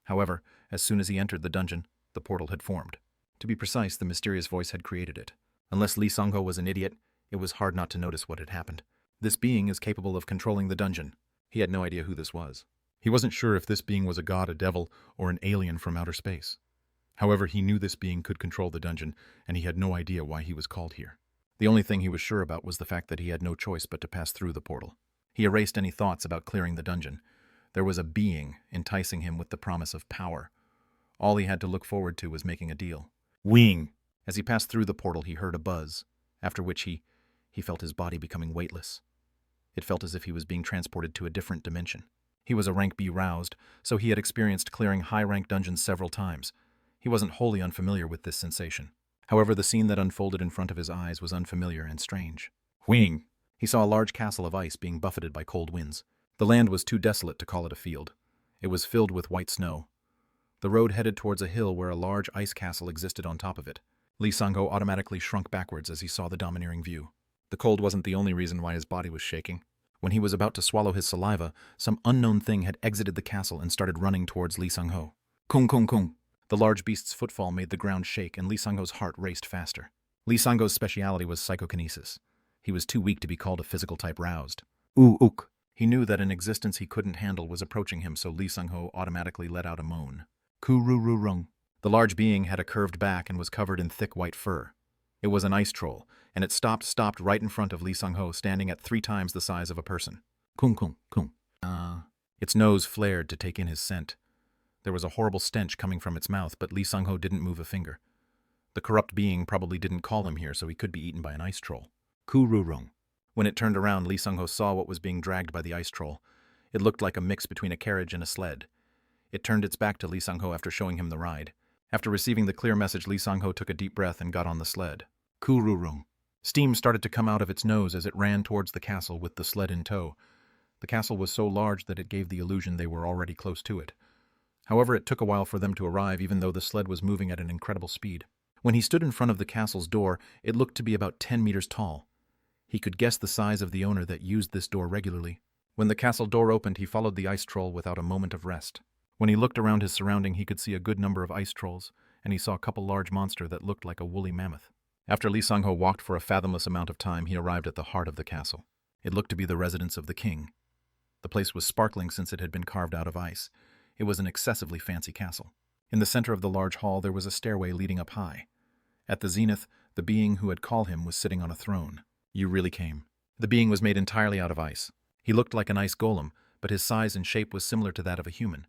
However, as soon as he entered the dungeon, the portal had formed. To be precise, the mysterious voice had created it. Unless Lee Sung-ho was an idiot, it was hard not to notice what had happened. This being is capable of controlling the dungeon. He had no idea who this was. He wasn't sure if this being was a god, a devil, or an alien from outer space. However, he knew this being could control the dungeon, and he had no idea why he was called here. The only thing he was sure about was the fact that he had no choice but to pass through the portal. He erased any thoughts about clearing the dungeon. There was a being enticing him with the promise of power. All he had to look forward to was making a deal. Wing. As he passed through the portal, he heard a buzz, after which he felt his body becoming weightless. It felt as if he was being transported to a different dimension. He was a rank B roused, so he had experienced clearing high-rank dungeons several times. He wasn't wholly unfamiliar with this sensation. However, the scene that unfolded in front of his eyes was unfamiliar and strange. Wing. He saw a large castle of ice being buffeted by cold winds. The land was too desolate to call it a field. It was filled with white snow. The road headed towards a hill where a large ice castle existed on top of it. Lee Sung-ho automatically shrunk backwards as he saw the domineering view. The cold wasn't the only reason why his body was shaking. When he was about to swallow his saliva, some unknown thing had exited the castle and started running towards Lee Sung-ho. Kung. The large beast's footfall made the ground shake, and Lee Sung-ho's heart raced faster. Lee Sung-ho's speciality was psychokinesis. He was too weak to be called a physical type roused. Ook. He knew that an existence he couldn't handle was approaching him, so Lee Sung-ho automatically let out a moan. Kurururung. The large being had a curved back and was covered in thick white fur. It was an ice troll, and it stopped right in front of Lee Sung-ho, standing at 3 times the size of a person. Kung kung kung. Its nose flared to take in his scent. There was a horrible stench coming from its mouth, but Lee Sung-ho didn't move a finger. The corrupt being probably didn't call him here, so he could be eaten by an ice troll. Ku-ru-rung. When it turned around, Lee Sung-ho saw what was being dragged by the ice troll. It looked like a mix between a carriage and a sled. It turned its back to Lee Sung-ho after showing him the ride. After receiving the clear message, Lee Sung-ho took a deep breath and got on the sled. Ku-ru-rung. Steam started to come out of its nose as it ran towards the castle with the sled in tow. The castle was so large that it gave the illusion they were already close to it. However, it took a while for them to arrive, even though the sled was moving at an incredible speed. When he stood in front of the castle's door, it looked to be about 10 meters tall. He could guess the size of the owner that used this door regularly. When the castle door opened, he followed the ice troll without a moment of rest. When he looked around his surrounding, he could see a good number of ice trolls, and he saw a couple large monster that looked like a woolly mammoth. After Lee Sung-ho walked for a fathomless amount of time, he arrived at the heart of the castle. It looked to be the residence of the king. The place was sparkling since it had been carved out of ice. It was an excessively fancy castle. In the center of the large hall, there was a stairway leading up high. At the zenith, the being who had called him was sitting on a throne. You really came. The being was made entirely out of ice. He looked like an ice golem, but his size and shape was similar to that of a human.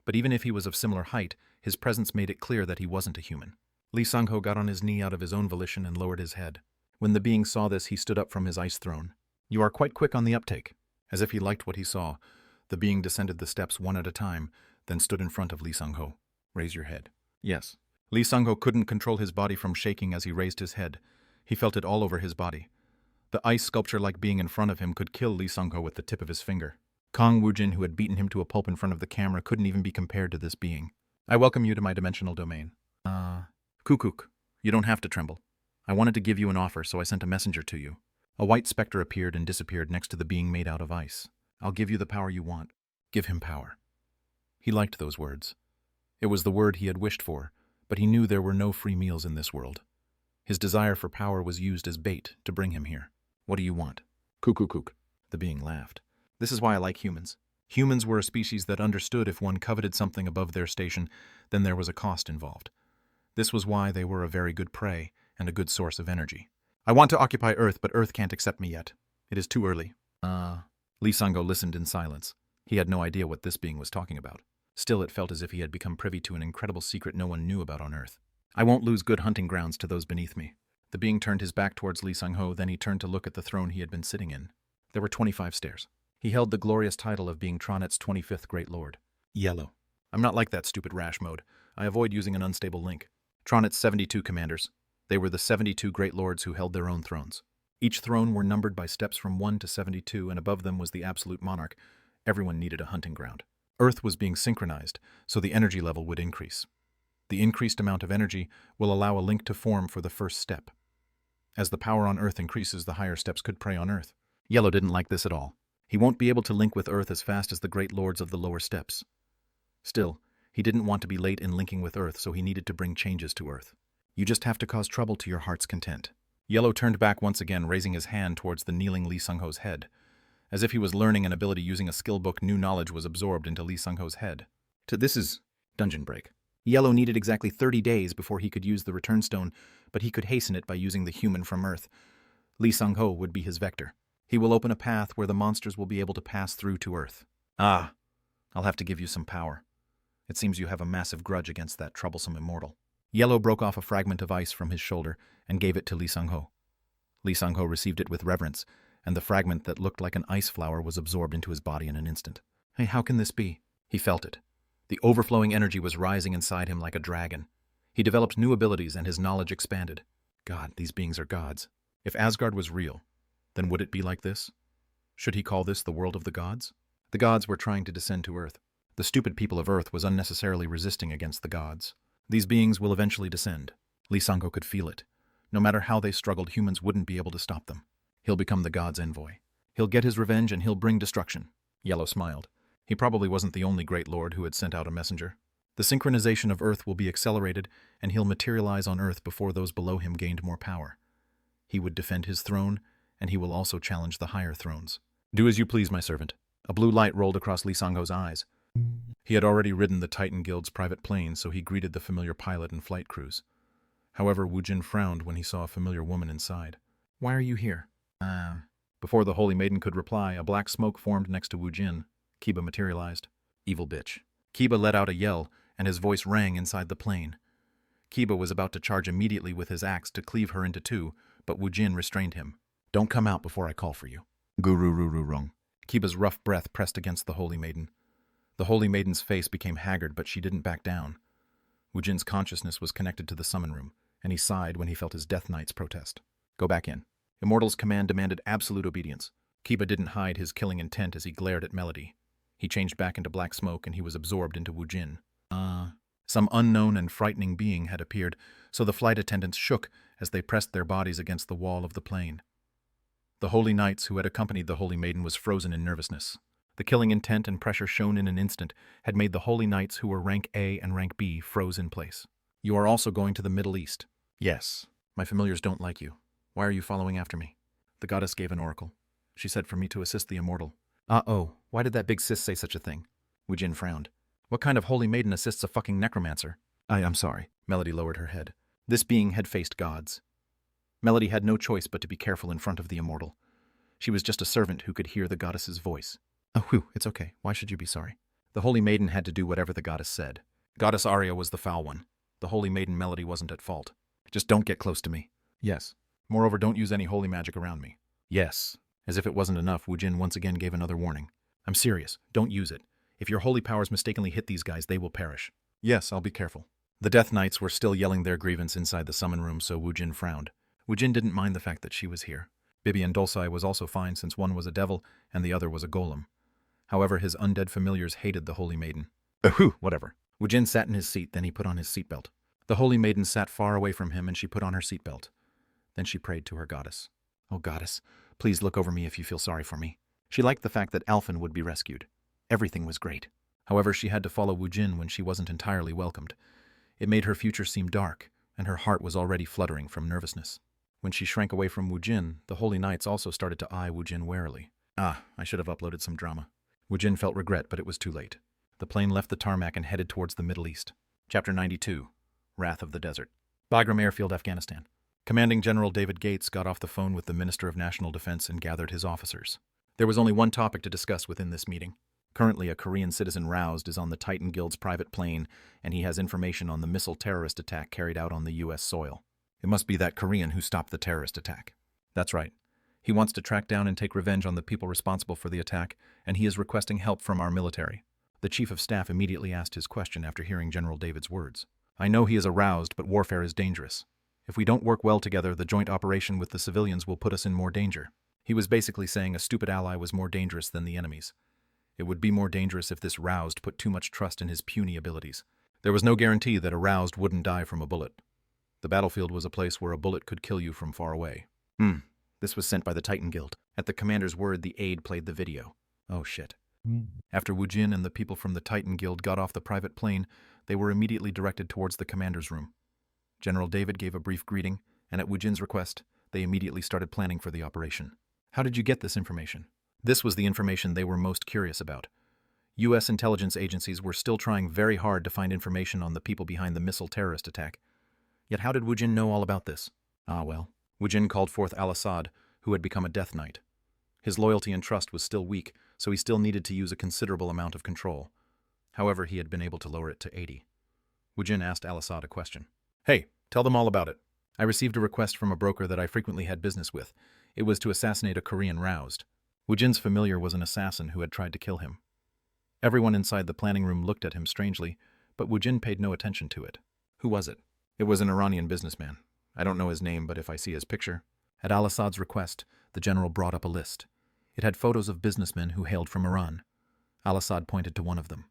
But even if he was of similar height, his presence made it clear that he wasn't a human. Lee Sung-ho got on his knee out of his own volition and lowered his head. When the being saw this, he stood up from his ice throne. You are quite quick on the uptake. As if he liked what he saw, the being descended the steps one at a time, then stood in front of Lee Sung-ho. Raise your head. Yes. Lee Sung-ho couldn't control his body from shaking as he raised his head. He felt it all over his body. The ice sculpture-like being in front of him could kill Lee Sung-ho with the tip of his finger. Kang Woojin, who had beaten him to a pulp in front of the camera, couldn't even be compared to this being. I welcome you to my dimensional domain. Kukuk, you don't have to tremble. I wanted to give you an offer, so I sent a messenger to you. A white specter appeared and disappeared next to the being made out of ice. I'll give you the power you want. Give him power. He liked those words. It was the word he had wished for, but he knew there were no free meals in this world. His desire for power was used as bait to bring him here. What do you want? Kukukuk. The being laughed. This is why I like humans. Humans were a species that understood if one coveted something above their station, then there was a cost involved. This was why they were a very good prey and a good source of energy. I want to occupy Earth, but Earth can't accept me yet. It is too early. Lee Sung-ho listened in silence. He had no idea what this being was talking about. Still, it felt as if he had become privy to an incredible secret no one knew about on Earth. I won't lose good hunting grounds to those beneath me. The being turned his back towards Lee Sung-ho, then he turned to look at the throne he had been sitting in. There were 25 stairs. He held the glorious title of being Tronet's 25th Great Lord. Yellow. I'm not like that stupid rash mode. I avoid using an unstable link. Tronet's 72 commanders. They were the 72 Great Lords who held their own thrones. Each throne were numbered by steps from 1 to 72, and above them was the absolute monarch. Everyone needed a hunting ground. Earth was being synchronized, so the energy level would increase. The increased amount of energy will allow a link to form for the first step. As the power on Earth increases, the higher steps could prey on Earth. Yellow didn't like this at all. He won't be able to link with Earth as fast as the Great Lords of the lower steps. Still, he didn't want to be late in linking with Earth, so he needed to bring changes to Earth. You just have to cause trouble to your heart's content. Yellow turned back once again, raising his hand towards the kneeling Lee Sung-ho's head. As if he was learning an ability using a skill book, new knowledge was absorbed into Lee Sung-ho's head. This is Dungeon Break. Yellow needed exactly 30 days before he could use the return stone, but he could hasten it by using the human from Earth. Lee Sung-ho would be his vector. He will open a path where the monsters will be able to pass through to Earth. I'll have to give you some power. It seems you have a massive grudge against that troublesome immortal. Yellow broke off a fragment of ice from his shoulder and gave it to Lee Sung-ho. Lee Sung-ho received it with reverence, and the fragment that looked like an ice flower was absorbed into his body in an instant. Hey, how can this be? He felt it. The overflowing energy was rising inside him like a dragon. He developed new abilities and his knowledge expanded. God, these beings are gods. If Asgard was real, then would it be like this? Should he call this the world of the gods? The gods were trying to descend to Earth. The stupid people of Earth was unnecessarily resisting against the gods. These beings will eventually descend. Lee Sung-ho could feel it. No matter how they struggled, humans wouldn't be able to stop them. He'll become the god's envoy. He'll get his revenge and he'll bring destruction. Yellow smiled. He probably wasn't the only great lord who had sent out a messenger. The synchronization of Earth will be accelerated, and he'll materialize on Earth before those below him gained more power. He would defend his throne, and he will also challenge the higher thrones. Do as you please, my servant. A blue light rolled across Lee Sung-ho's eyes. He had already ridden the Titan Guild's private plane, so he greeted the familiar pilot and flight crews. However, Woojin frowned when he saw a familiar woman inside. "Why are you here?" Before the Holy Maiden could reply, a black smoke formed next to Woojin. Kiba materialized. "Evil bitch." Kiba let out a yell, and his voice rang inside the plane. Kiba was about to charge immediately with his axe to cleave her into two, but Woojin restrained him. "Don't come out before I call for you." Guru-ru-ru-rung. Kiba's rough breath pressed against the Holy Maiden. The Holy Maiden's face became haggard, but she didn't back down. Woojin's consciousness was connected to the summon room, and he sighed when he felt his Death Knight's protest. "Go back in." Immortal's command demanded absolute obedience. Kiba didn't hide his killing intent as he glared at Melody. He changed back into black smoke, and he was absorbed into Woojin. Some unknown and frightening being had appeared, so the flight attendants shook as they pressed their bodies against the wall of the plane. The Holy Knights who had accompanied the Holy Maiden was frozen in nervousness. The killing intent and pressure shown in an instant had made the Holy Knights who were rank A and rank B froze in place. "You are also going to the Middle East." "Yes. My familiars don't like you. Why are you following after me?" The goddess gave an oracle. She said for me to assist the immortal. "Uh-oh, why did that big sis say such a thing?" Woojin frowned. "What kind of Holy Maiden assists a fucking necromancer?" I'm sorry." Melody lowered her head. This being had faced gods. Melody had no choice but to be careful in front of the immortal. She was just a servant who could hear the goddess's voice. "Oh, whew, it's okay. Why should you be sorry?" The Holy Maiden had to do whatever the goddess said. Goddess Arya was the foul one. The Holy Maiden Melody wasn't at fault. "Just don't get close to me." "Yes. Moreover, don't use any holy magic around me." "Yes." As if it wasn't enough, Woojin once again gave another warning. "I'm serious. Don't use it. If your holy powers mistakenly hit these guys, they will perish." "Yes, I'll be careful." The Death Knights were still yelling their grievance inside the summon room, so Woojin frowned. Woojin didn't mind the fact that she was here. Bibi and Dulcai was also fine since one was a devil and the other was a golem. However, his undead familiars hated the Holy Maiden. Whatever. Woojin sat in his seat, then he put on his seatbelt. The Holy Maiden sat far away from him and she put on her seatbelt. Then she prayed to her goddess. "Oh, goddess, please look over me if you feel sorry for me." She liked the fact that Alphen would be rescued. Everything was great. However, she had to follow Woojin when she wasn't entirely welcomed. It made her future seem dark, and her heart was already fluttering from nervousness. When she shrank away from Woojin, the Holy Knights also started to eye Woojin warily. I should have uploaded some drama. Woojin felt regret, but it was too late. The plane left the tarmac and headed towards the Middle East. Chapter 92, Wrath of the Desert. Bagram Airfield, Afghanistan. Commanding General David Gates got off the phone with the Minister of National Defense and gathered his officers. There was only one topic to discuss within this meeting. Currently, a Korean citizen Roused is on the Titan Guild's private plane, and he has information on the missile terrorist attack carried out on the U.S. soil. It must be that Korean who stopped the terrorist attack. That's right. He wants to track down and take revenge on the people responsible for the attack, and he is requesting help from our military. The Chief of Staff immediately asked his question after hearing General David's words. "I know he is aroused, but warfare is dangerous. If we don't work well together, the joint operation with the civilians will put us in more danger." He was basically saying a stupid ally was more dangerous than the enemies. It would be more dangerous if this Roused put too much trust in his puny abilities. There was no guarantee that a Roused wouldn't die from a bullet. The battlefield was a place where a bullet could kill you from far away. This was sent by the Titan Guild. At the commander's word, the aide played the video. Oh shit. After Woojin and the people from the Titan Guild got off the private plane, they were immediately directed towards the commander's room. General David gave a brief greeting, and at Woojin's request, they immediately started planning for the operation. How did you get this information? This was the information they were most curious about. U.S. intelligence agencies were still trying very hard to find information on the people behind the missile terrorist attack. Yet how did Woojin know all about this? Woojin called forth Al-Assad, who had become a Death Knight. His loyalty and trust was still weak, so he still needed to use a considerable amount of control. However, he had been able to lower it to 80. Woojin asked Al-Assad a question. "Hey, tell them all about it." "I received a request from a broker that I frequently had business with. It was to assassinate a Korean Roused." Woojin's familiar was an assassin who had tried to kill him. Everyone inside the planning room looked at him strangely, but Woojin paid no attention to it. "Who was it?" "It was an Iranian businessman. I don't know his name, but if I see his picture." At Al-Assad's request, the general brought up a list. It had photos of businessmen who hailed from Iran. Al-Assad pointed to one of them.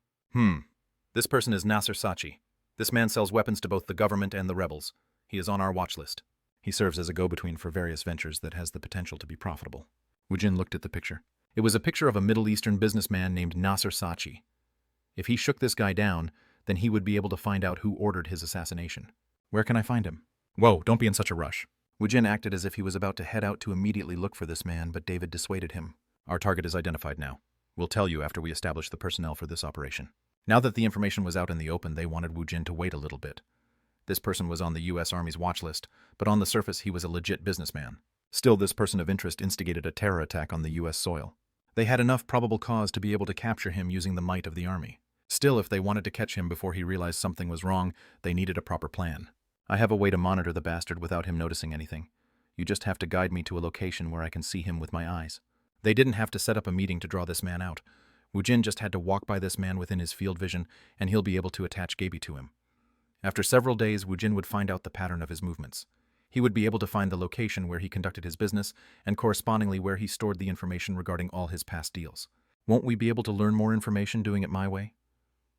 This person is Nasser Sachi. This man sells weapons to both the government and the rebels. He is on our watch list. He serves as a go-between for various ventures that has the potential to be profitable." Woojin looked at the picture. It was a picture of a Middle Eastern businessman named Nasser Sachi. If he shook this guy down, then he would be able to find out who ordered his assassination. "Where can I find him?" "Whoa, don't be in such a rush." Woojin acted as if he was about to head out to immediately look for this man, but David dissuaded him. "Our target is identified now. We'll tell you after we establish the personnel for this operation." Now that the information was out in the open, they wanted Woojin to wait a little bit. This person was on the US Army's watch list, but on the surface he was a legit businessman. Still, this person of interest instigated a terror attack on the US soil. They had enough probable cause to be able to capture him using the might of the army. Still, if they wanted to catch him before he realized something was wrong, they needed a proper plan. I have a way to monitor the bastard without him noticing anything. You just have to guide me to a location where I can see him with my eyes. They didn't have to set up a meeting to draw this man out. Woojin just had to walk by this man within his field vision, and he'll be able to attach Gaby to him. After several days, Woojin would find out the pattern of his movements. He would be able to find the location where he conducted his business, and correspondingly where he stored the information regarding all his past deals. Won't we be able to learn more information doing it my way?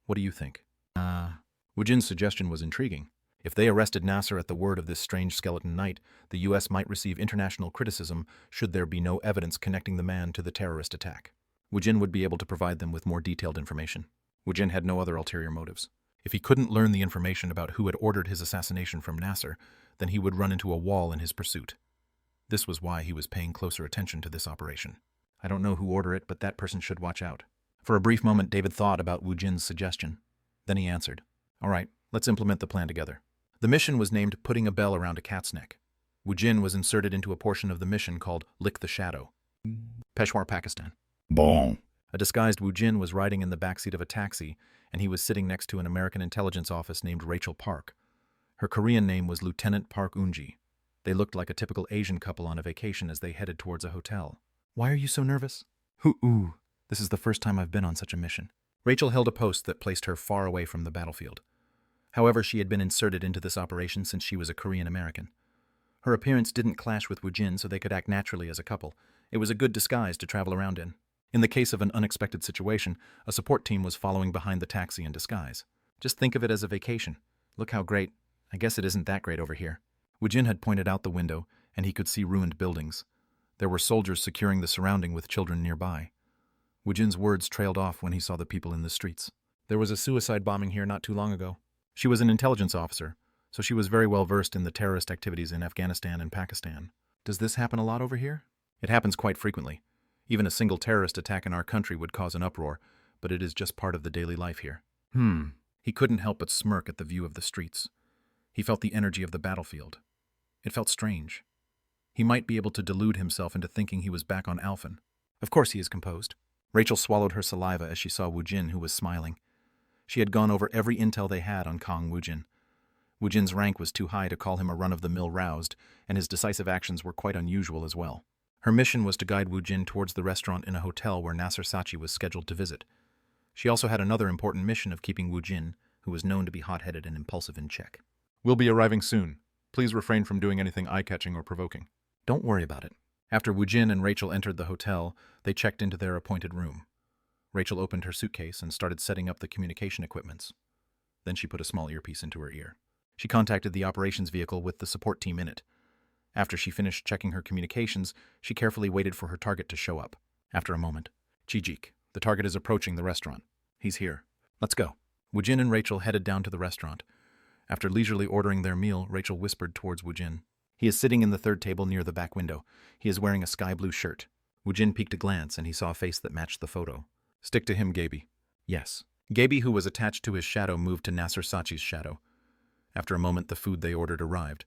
What do you think? Woojin's suggestion was intriguing. If they arrested Nasser at the word of this strange skeleton knight, the US might receive international criticism should there be no evidence connecting the man to the terrorist attack. Woojin would be able to provide them with more detailed information. Woojin had no other ulterior motives. If he couldn't learn the information about who had ordered his assassination from Nasser, then he would run into a wall in his pursuit. This was why he was paying closer attention to this operation. I don't know who ordered it, but that person should watch out. For a brief moment, David thought about Woojin's suggestion. Then he answered, "All right, let's implement the plan together." The mission was named Putting a Bell Around a Cat's Neck. Woojin was inserted into a portion of the mission called Lick the Shadow. Peshawar, Pakistan. Bon. A disguised Woojin was riding in the backseat of a taxi, and he was sitting next to an American intelligence office named Rachel Park. Her Korean name was Lieutenant Park Eun-ji. They looked like a typical Asian couple on a vacation as they headed towards a hotel. "Why are you so nervous?" "Ooh, this is the first time I've been on such a mission." Rachel held a post that placed her far away from the battlefield. However, she had been inserted into this operation since she was a Korean American. Her appearance didn't clash with Woojin, so they could act naturally as a couple. It was a good disguise to travel around in. In the case of an unexpected situation, a support team was following behind the taxi in disguise. Just think of it as a vacation. Look how great. I guess it isn't that great over here. Woojin had pointed out the window, and he could see ruined buildings. There were soldiers securing the surrounding with children nearby. Woojin's words trailed off when he saw the people in the streets. There was a suicide bombing here not too long ago. She was an intelligence officer, so she was very well versed in the terrorist activities in Afghanistan and Pakistan. Does this happen a lot over here? It happens quite frequently. Even a single terrorist attack in our country would cause an uproar, but it is just part of the daily life here. He couldn't help but smirk at the view of the streets. He felt the energy of the battlefield. It felt strange. He might be able to delude himself into thinking he was back on Alphen. Of course he is composed. Rachel swallowed her saliva as she saw Woojin, who was smiling. She had gone over every intel they had on Kang Woojin. Woojin's rank was too high to call him a run-of-the-mill roused, and his decisive actions were quite unusual as well. Her mission was to guide Woojin towards the restaurant in a hotel where Nasser Sachi was scheduled to visit. She also had another important mission of keeping Woojin, who was known to be hot-headed and impulsive, in check. "We'll be arriving soon. Please refrain from doing anything eye-catching or provoking." "Don't worry about it." After Woojin and Rachel entered the hotel, they checked into their appointed room. Rachel opened her suitcase and started setting up the communication equipments. Then she put a small earpiece into her ear. She contacted the operations vehicle with the support team in it. After she finished checking her communications, she carefully waited for her target to show up. After a moment, "Chijik, the target is approaching the restaurant. He's here. Let's go." Woojin and Rachel headed down to the restaurant. After leisurely ordering their meal, Rachel whispered towards Woojin. "He is sitting in the third table near the back window. He is wearing a sky-blue shirt." Woojin peeked a glance and he saw a face that matched the photo. "Stick to him, Gaby." "Yes." Gaby, who was attached to his shadow, moved to Nasser Sachi's shadow. After a moment, the food they ordered arrived.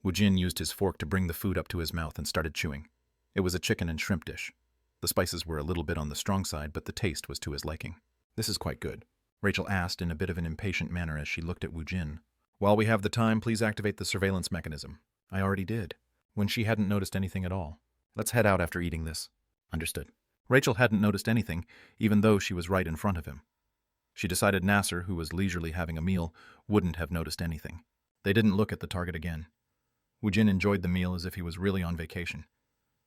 Woojin used his fork to bring the food up to his mouth and started chewing. It was a chicken and shrimp dish. The spices were a little bit on the strong side, but the taste was to his liking. "This is quite good," Rachel asked in a bit of an impatient manner as she looked at Woojin. "While we have the time, please activate the surveillance mechanism." "I already did," when she hadn't noticed anything at all. "Let's head out after eating this." "Understood." Rachel hadn't noticed anything, even though she was right in front of him. She decided Nasser, who was leisurely having a meal, wouldn't have noticed anything. They didn't look at the target again. Woojin enjoyed the meal as if he was really on vacation.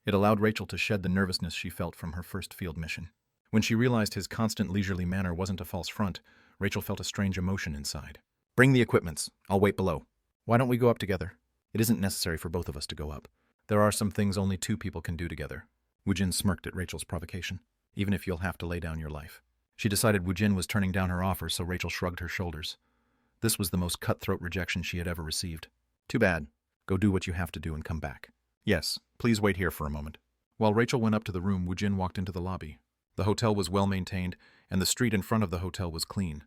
It allowed Rachel to shed the nervousness she felt from her first field mission. When she realized his constant leisurely manner wasn't a false front, Rachel felt a strange emotion inside. "Bring the equipments. I'll wait below." "Why don't we go up together?" "It isn't necessary for both of us to go up. There are some things only two people can do together." Woojin smirked at Rachel's provocation. "Even if you'll have to lay down your life." She decided Woojin was turning down her offer, so Rachel shrugged her shoulders. This was the most cutthroat rejection she had ever received. "Too bad. Go do what you have to do and come back." "Yes, please wait here for a moment." While Rachel went up to the room, Woojin walked into the lobby. The hotel was well maintained, and the street in front of the hotel was clean.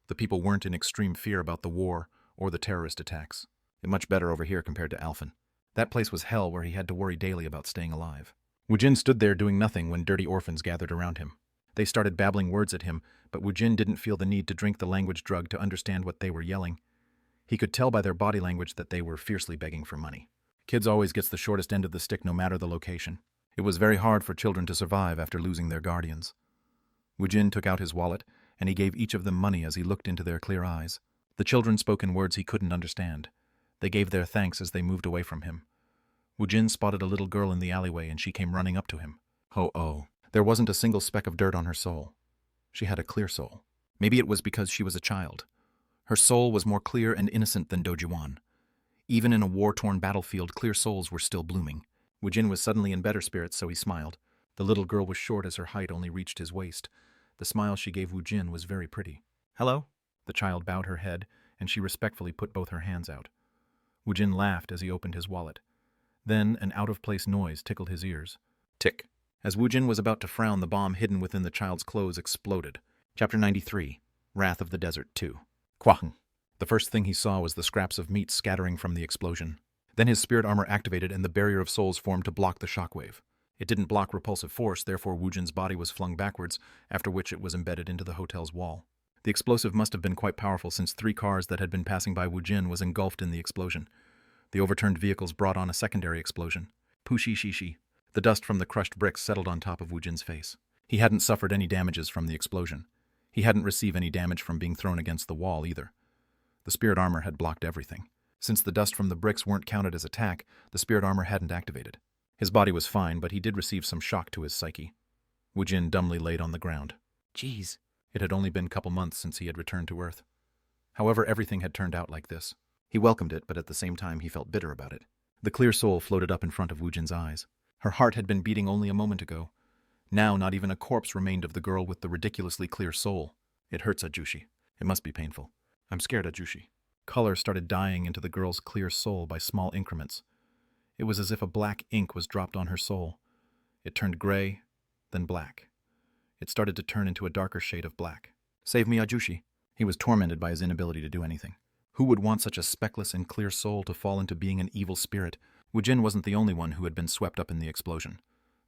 The people weren't in extreme fear about the war or the terrorist attacks. Much better over here compared to Alphen. That place was hell where he had to worry daily about staying alive. Woojin stood there doing nothing when dirty orphans gathered around him. They started babbling words at him, but Woojin didn't feel the need to drink the language drug to understand what they were yelling. He could tell by their body language that they were fiercely begging for money. Kids always gets the shortest end of the stick no matter the location. It was very hard for children to survive after losing their guardians. Woojin took out his wallet, and he gave each of them money as he looked into their clear eyes. The children spoke in words he couldn't understand. They gave their thanks as they moved away from him. Woojin spotted a little girl in the alleyway and she came running up to him. Oh. There wasn't a single speck of dirt on her soul. She had a clear soul. Maybe it was because she was a child. Her soul was more clear and innocent than Dojuan. Even in a war-torn battlefield, clear souls were still blooming. Woojin was suddenly in better spirits, so he smiled. The little girl was short as her height only reached his waist. The smile she gave Woojin was very pretty. "Hello?" The child bowed her head, and she respectfully put both her hands out. Woojin laughed as he opened his wallet. Then an out-of-place noise tickled his ears. Tick. As Woojin was about to frown, the bomb hidden within the child's clothes exploded. Chapter 93. Wrath of the Desert 2. Quahng. The first thing he saw was the scraps of meat scattering from the explosion. Then his spirit armor activated and the barrier of souls formed to block the shockwave. It didn't block repulsive force, therefore Woojin's body was flung backwards, after which it was embedded into the hotel's wall. The explosive must have been quite powerful since 3 cars that had been passing by Woojin was engulfed in the explosion. The overturned vehicles brought on a secondary explosion. Pushishishi. The dust from the crushed bricks settled on top of Woojin's face. He hadn't suffered any damages from the explosion. He hadn't received any damage from being thrown against the wall either. The spirit armor had blocked everything. Since the dust from the bricks weren't counted as attack, the spirit armor hadn't activated. His body was fine, but he did receive some shock to his psyche. Woojin dumbly laid on the ground. Jeez. It had only been a couple months since he had returned to Earth. However, everything had turned out like this. He welcomed it, but at the same time he felt bitter about it. The clear soul floated up in front of Woojin's eyes. Her heart had been beating only a moment ago. Now not even a corpse remained of the girl with the ridiculously clear soul. It hurts, Ajushi. It must be painful. I'm scared, Ajushi. Color started dying into the girl's clear soul by small increments. It was as if a black ink was dropped on her soul. It turned gray, then black. It started to turn into a darker shade of black. Save me, Ajushi. He was tormented by his inability to do anything. Who would want such a speckless and clear soul to fall into being an evil spirit? Woojin wasn't the only one who had been swept up in the explosion.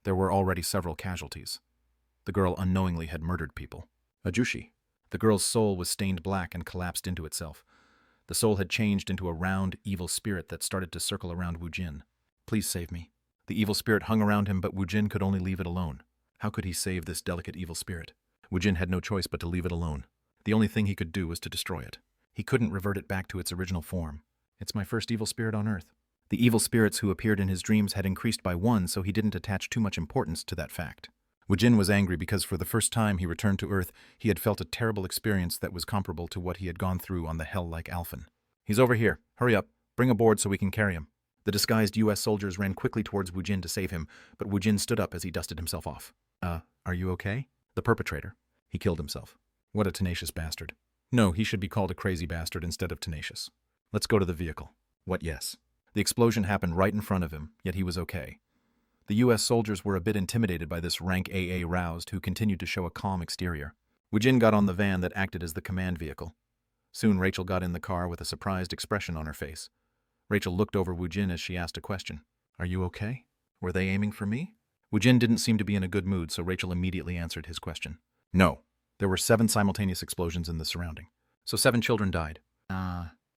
There were already several casualties. The girl unknowingly had murdered people. Ajushi. The girl's soul was stained black and collapsed into itself. The soul had changed into a round, evil spirit that started to circle around Woojin. Please save me. The evil spirit hung around him, but Woojin could only leave it alone. How could he save this delicate evil spirit? Woojin had no choice but to leave it alone. The only thing he could do was to destroy it. He couldn't revert it back to its original form. It's my first evil spirit on Earth. The evil spirits who appeared in his dreams had increased by 1, so he didn't attach too much importance to that fact. Woojin was angry because for the first time he returned to Earth, he had felt a terrible experience that was comparable to what he had gone through on the hell-like Alphen. He's over here. Hurry up. Bring a board so we can carry him. The disguised U.S. soldiers ran quickly towards Woojin to save him, but Woojin stood up as he dusted himself off. Are you okay? The perpetrator. He killed himself. What a tenacious bastard. No, he should be called a crazy bastard instead of tenacious. Let's go to the vehicle. What, yes? The explosion happened right in front of him, yet he was okay. The U.S. soldiers were a bit intimidated by this rank AA roused who continued to show a calm exterior. Woojin got on the van that acted as the command vehicle. Soon Rachel got in the car with a surprised expression on her face. Rachel looked over Woojin as she asked a question. Are you okay? Were they aiming for me? Woojin didn't seem to be in a good mood, so Rachel immediately answered his question. No. There were 7 simultaneous explosions in the surrounding. So 7 children died.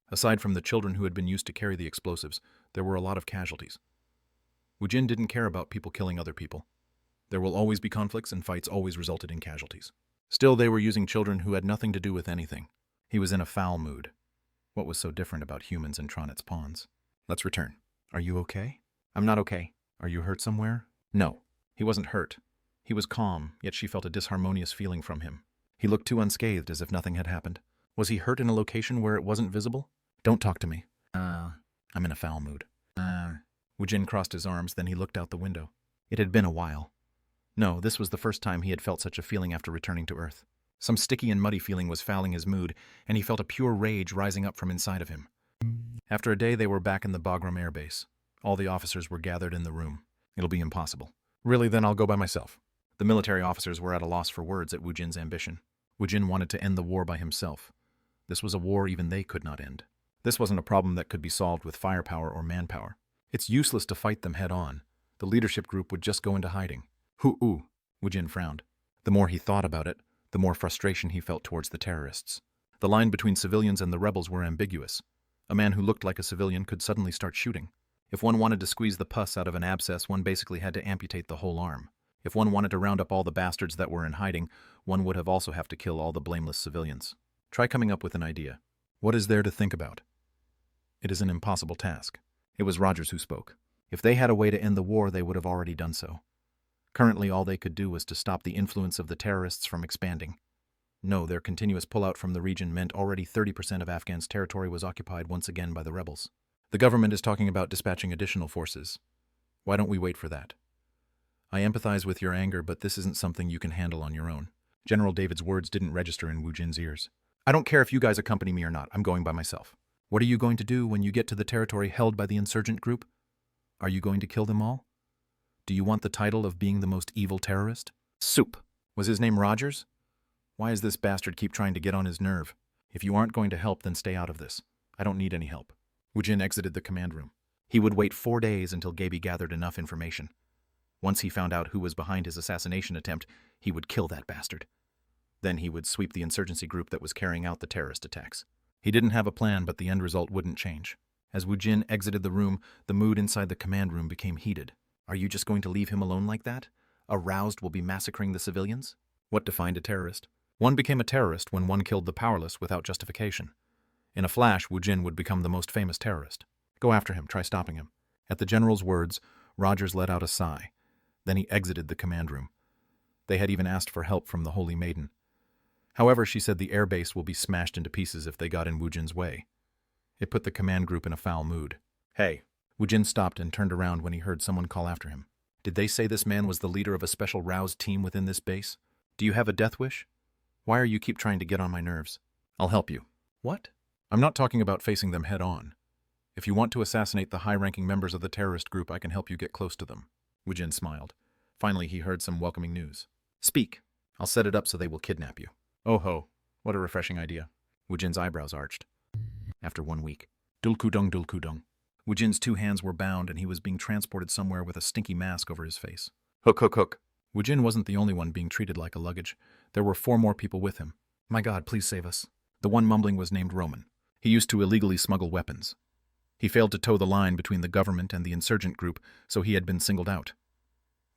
Aside from the children who had been used to carry the explosives, there were a lot of casualties. Woojin didn't care about people killing other people. There will always be conflicts, and fights always resulted in casualties. Still, they were using children who had nothing to do with anything. He was in a foul mood. What was so different about humans and Tronit's pawns? Let's return. Are you okay? I'm not okay. Are you hurt somewhere? No. He wasn't hurt. He was calm, yet she felt a disharmonious feeling from him. He looked too unscathed as if nothing had happened. Was he hurt in a location where it wasn't visible? Don't talk to me. I'm in a foul mood. Woojin crossed his arms, then he looked out the window. It had been a while. No, this was the first time he had felt such a feeling after returning to Earth. Some sticky and muddy feeling was fouling his mood, and he felt a pure rage rising up from inside of him. After a day, they were back in the Bagram Air Base. All the officers were gathered in the room. It'll be impossible. Really, then I'll go by myself. The military officers were at a loss for words at Woojin's ambition. Woojin wanted to end the war by himself. This was a war even they could not end. This wasn't a problem that could be solved with firepower or manpower. It's useless to fight them head-on. The leadership group would just go into hiding. Hoo-oo, Woojin frowned. The more he thought about it, the more frustration he felt towards the terrorists. The line between civilians and the rebels were ambiguous. A man who looked like a civilian could suddenly start shooting. If one wanted to squeeze the pus out of an abscess, one basically had to amputate the whole arm. If one wanted to round up all the bastards that were in hiding, one would also have to kill all the blameless civilians. Try coming up with an idea. What is there to think about? It is an impossible task. It was Rogers who spoke. If they had a way to end the war, they would have already done so. Currently, all they could do was to stop the influence of the terrorists from expanding. No, their continuous pullout from the region meant already 30% of Afghan's territory was occupied once again by the rebels. The government is talking about dispatching additional forces. Why don't we wait for that? I empathize with your anger, but this isn't something you can handle on your own. General David's words didn't register in Woojin's ears. I don't care if you guys accompany me or not. I'm going by myself. What are you going to do when you get to the territory held by the insurgent group? Are you going to kill them all? Do you want the title of being the most evil terrorist? Soup. Was his name Rogers? Why does this bastard keep trying to get on his nerve? If you aren't going to help, then stay out of this. I don't need any help. Woojin exited the command room. He would wait 4 days until Gaby gathered enough information. Once he found out who was behind his assassination attempt, he would kill that bastard. Then he would sweep the insurgency group that was carrying out the terrorist attacks. He didn't have a plan, but the end result wouldn't change. As Woojin exited the room, the mood inside the command room became heated. Are you just going to leave him alone like that? Aroused will be massacring the civilians? What defined a terrorist? One became a terrorist when one killed the powerless without justification. In a flash, Woojin would become the most famous terrorist. Go after him, try stopping him. At the general's words, Rogers let out a sigh. Then he exited the command room. They had even asked for help from the Holy Maiden. However, she said the airbase will be smashed into pieces if they got in Woojin's way. It put the command group in a foul mood. Hey! Woojin stopped and turned around when he heard someone call after him. Did they say this man was the leader of a special roused team within this base? Do you have a death wish? Why are you keep trying to get on my nerves? I'll help you. What? I'm not talking about facing them head on. If you want to assassinate the high-ranking members of the terrorist group, I can help you get close to them. Woojin smiled. Finally, he heard some welcoming news. Speak. I'll set it up so they will kidnap you. Oh ho, what a refreshing idea. Woojin's eyebrows arched. After 1 week. Dulkudung dulkudung. Woojin's 2 hands were bound and he was being transported somewhere with a stinky mask over his face. Hook, hook, hook. Woojin wasn't the only one being treated like a luggage. There were 4 more people with him. My God, please save us. The one mumbling was named Roman. He used to illegally smuggle weapons. He failed to toe the line between the government and the insurgent group, so he had been singled out.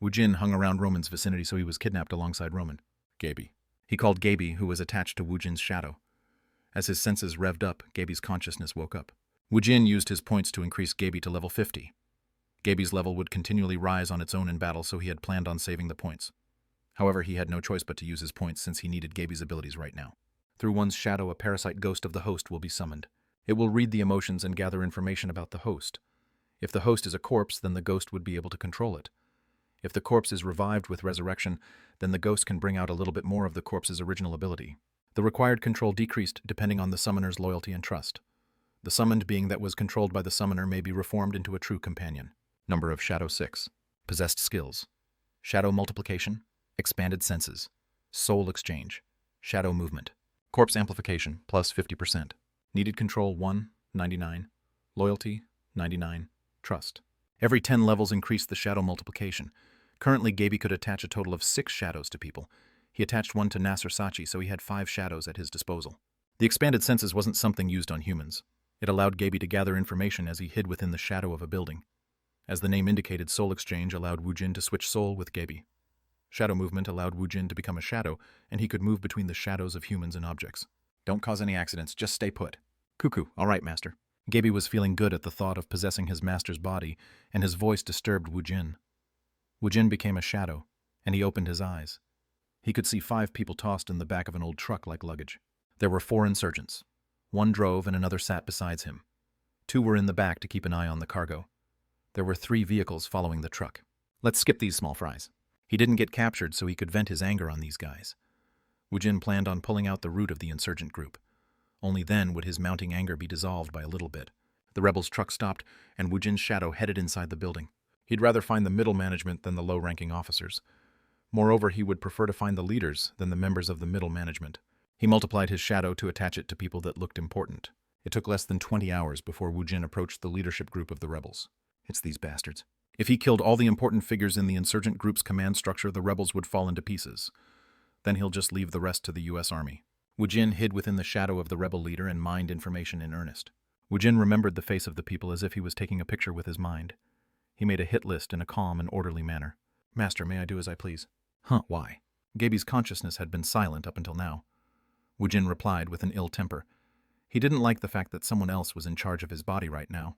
Woojin hung around Roman's vicinity, so he was kidnapped alongside Roman. Gaby. He called Gaby, who was attached to Woojin's shadow. As his senses revved up, Gaby's consciousness woke up. Woojin used his points to increase Gaby to level 50. Gaby's level would continually rise on its own in battle, so he had planned on saving the points. However, he had no choice but to use his points since he needed Gaby's abilities right now. Through one's shadow, a parasite ghost of the host will be summoned. It will read the emotions and gather information about the host. If the host is a corpse, then the ghost would be able to control it. If the corpse is revived with resurrection, then the ghost can bring out a little bit more of the corpse's original ability. The required control decreased depending on the summoner's loyalty and trust. The summoned being that was controlled by the summoner may be reformed into a true companion. Number of Shadow 6. Possessed skills. Shadow multiplication. Expanded senses. Soul exchange. Shadow movement. Corpse amplification, plus 50%. Needed control 1, 99. Loyalty, 99. Trust. Every 10 levels increased the shadow multiplication. Currently, Gaby could attach a total of 6 shadows to people. He attached 1 to Nasser Sachi, so he had 5 shadows at his disposal. The expanded senses wasn't something used on humans. It allowed Gaby to gather information as he hid within the shadow of a building. As the name indicated, soul exchange allowed Woojin to switch soul with Gaby. Shadow movement allowed Woojin to become a shadow, and he could move between the shadows of humans and objects. Don't cause any accidents, just stay put. Cuckoo, all right, master. Gaby was feeling good at the thought of possessing his master's body, and his voice disturbed Woojin. Woojin became a shadow, and he opened his eyes. He could see 5 people tossed in the back of an old truck like luggage. There were 4 insurgents. 1 drove and another sat besides him. 2 were in the back to keep an eye on the cargo. There were 3 vehicles following the truck. Let's skip these small fries. He didn't get captured, so he could vent his anger on these guys. Woojin planned on pulling out the root of the insurgent group. Only then would his mounting anger be dissolved by a little bit. The rebels' truck stopped, and Woojin's shadow headed inside the building. He'd rather find the middle management than the low-ranking officers. Moreover, he would prefer to find the leaders than the members of the middle management. He multiplied his shadow to attach it to people that looked important. It took less than 20 hours before Woojin approached the leadership group of the rebels. It's these bastards. If he killed all the important figures in the insurgent group's command structure, the rebels would fall into pieces. Then he'll just leave the rest to the U.S. Army. Woojin hid within the shadow of the rebel leader and mined information in earnest. Woojin remembered the face of the people as if he was taking a picture with his mind. He made a hit list in a calm and orderly manner. Master, may I do as I please? Why? Gaby's consciousness had been silent up until now. Woojin replied with an ill temper. He didn't like the fact that someone else was in charge of his body right now.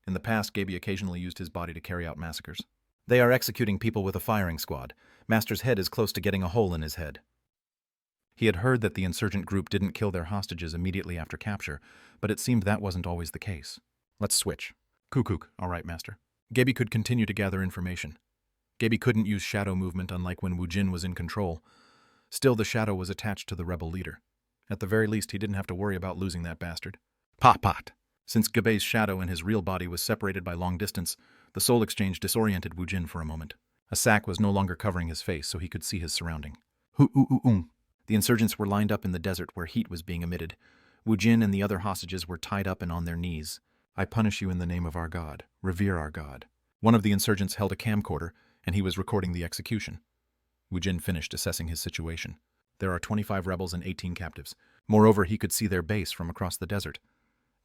In the past, Gaby occasionally used his body to carry out massacres. They are executing people with a firing squad. Master's head is close to getting a hole in his head. He had heard that the insurgent group didn't kill their hostages immediately after capture, but it seemed that wasn't always the case. Let's switch. Kook, all right, Master. Gaby could continue to gather information. Gaby couldn't use shadow movement unlike when Woojin was in control. Still, the shadow was attached to the rebel leader. At the very least, he didn't have to worry about losing that bastard. Pot. Since Gaby's shadow and his real body was separated by long distance, the soul exchange disoriented Woojin for a moment. A sack was no longer covering his face, so he could see his surrounding. The insurgents were lined up in the desert where heat was being emitted. Woojin and the other hostages were tied up and on their knees. I punish you in the name of our God. Revere our God. One of the insurgents held a camcorder, and he was recording the execution. Woojin finished assessing his situation. There are 25 rebels and 18 captives. Moreover, he could see their base from across the desert.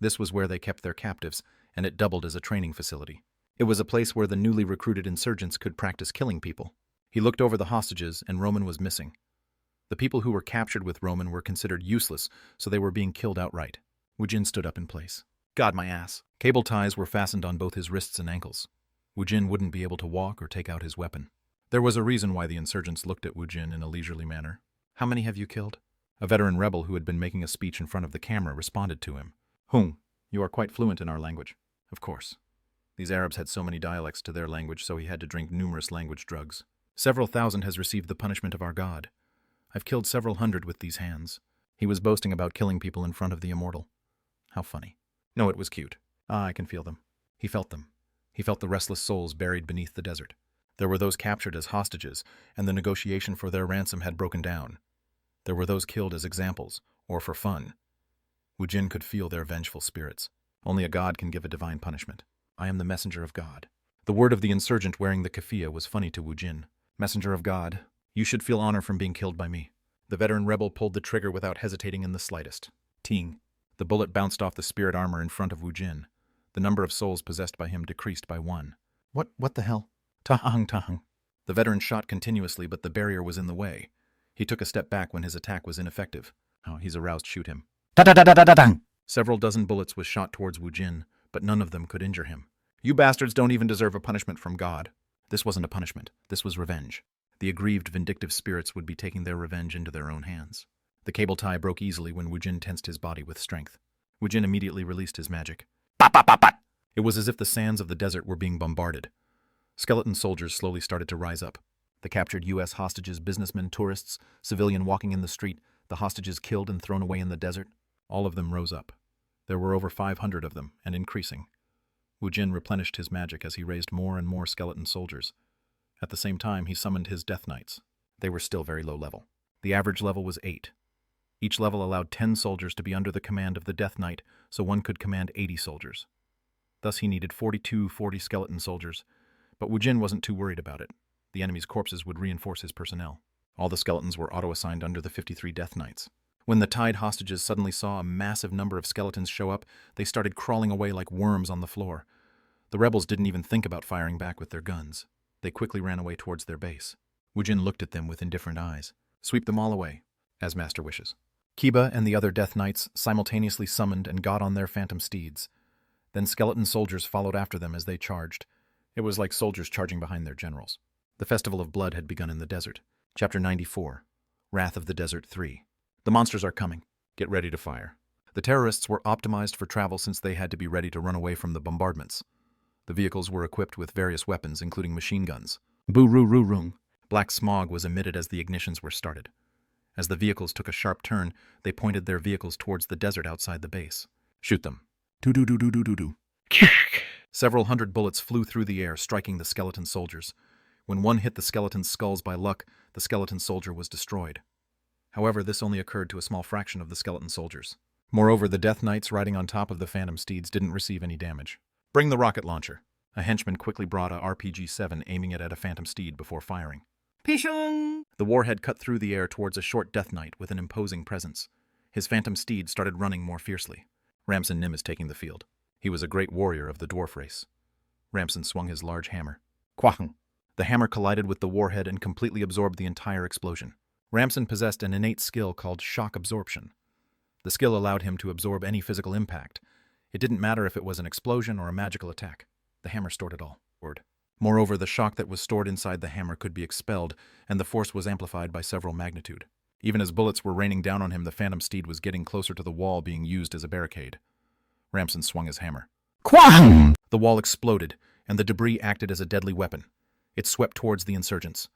This was where they kept their captives, and it doubled as a training facility. It was a place where the newly recruited insurgents could practice killing people. He looked over the hostages, and Roman was missing. The people who were captured with Roman were considered useless, so they were being killed outright. Woojin stood up in place. God, my ass. Cable ties were fastened on both his wrists and ankles. Woojin wouldn't be able to walk or take out his weapon. There was a reason why the insurgents looked at Woojin in a leisurely manner. How many have you killed? A veteran rebel who had been making a speech in front of the camera responded to him. You are quite fluent in our language. Of course. These Arabs had so many dialects to their language, so he had to drink numerous language drugs. Several thousand has received the punishment of our God. I've killed several hundred with these hands. He was boasting about killing people in front of the immortal. How funny. No, it was cute. I can feel them. He felt them. He felt the restless souls buried beneath the desert. There were those captured as hostages, and the negotiation for their ransom had broken down. There were those killed as examples, or for fun. Woojin could feel their vengeful spirits. Only a god can give a divine punishment. I am the messenger of God. The word of the insurgent wearing the keffiyeh was funny to Woojin. Messenger of God, you should feel honor from being killed by me. The veteran rebel pulled the trigger without hesitating in the slightest. Ting. The bullet bounced off the spirit armor in front of Woojin. The number of souls possessed by him decreased by 1. What the hell? Tahang. The veteran shot continuously, but the barrier was in the way. He took a step back when his attack was ineffective. He's aroused. Shoot him. Several dozen bullets was shot towards Woojin, but none of them could injure him. You bastards don't even deserve a punishment from God. This wasn't a punishment. This was revenge. The aggrieved, vindictive spirits would be taking their revenge into their own hands. The cable tie broke easily when Woojin tensed his body with strength. Woojin immediately released his magic. It was as if the sands of the desert were being bombarded. Skeleton soldiers slowly started to rise up. The captured U.S. hostages, businessmen, tourists, civilian walking in the street, the hostages killed and thrown away in the desert. All of them rose up. There were over 500 of them, and increasing. Woojin replenished his magic as he raised more and more skeleton soldiers. At the same time, he summoned his Death Knights. They were still very low level. The average level was 8. Each level allowed 10 soldiers to be under the command of the Death Knight, so one could command 80 soldiers. Thus he needed 40 skeleton soldiers, but Woojin wasn't too worried about it. The enemy's corpses would reinforce his personnel. All the skeletons were auto-assigned under the 53 Death Knights. When the tied hostages suddenly saw a massive number of skeletons show up, they started crawling away like worms on the floor. The rebels didn't even think about firing back with their guns. They quickly ran away towards their base. Woojin looked at them with indifferent eyes. Sweep them all away, as master wishes. Kiba and the other Death Knights simultaneously summoned and got on their phantom steeds. Then skeleton soldiers followed after them as they charged. It was like soldiers charging behind their generals. The Festival of Blood had begun in the desert. Chapter 94. Wrath of the Desert 3. The monsters are coming. Get ready to fire. The terrorists were optimized for travel since they had to be ready to run away from the bombardments. The vehicles were equipped with various weapons, including machine guns. Boo-roo-roo-roong. Black smog was emitted as the ignitions were started. As the vehicles took a sharp turn, they pointed their vehicles towards the desert outside the base. Shoot them. Do-do-do-do-do-do-do. Several hundred bullets flew through the air, striking the skeleton soldiers. When one hit the skeleton's skulls by luck, the skeleton soldier was destroyed. However, this only occurred to a small fraction of the skeleton soldiers. Moreover, the Death Knights riding on top of the Phantom Steeds didn't receive any damage. Bring the rocket launcher. A henchman quickly brought a RPG-7, aiming it at a Phantom Steed before firing. Pishung! The warhead cut through the air towards a short Death Knight with an imposing presence. His Phantom Steed started running more fiercely. Ramson Nim is taking the field. He was a great warrior of the dwarf race. Ramson swung his large hammer. Quahung! The hammer collided with the warhead and completely absorbed the entire explosion. Ramson possessed an innate skill called shock absorption. The skill allowed him to absorb any physical impact. It didn't matter if it was an explosion or a magical attack. The hammer stored it all. Moreover, the shock that was stored inside the hammer could be expelled, and the force was amplified by several magnitude. Even as bullets were raining down on him, the Phantom Steed was getting closer to the wall, being used as a barricade. Ramson swung his hammer. Quang! The wall exploded, and the debris acted as a deadly weapon. It swept towards the insurgents.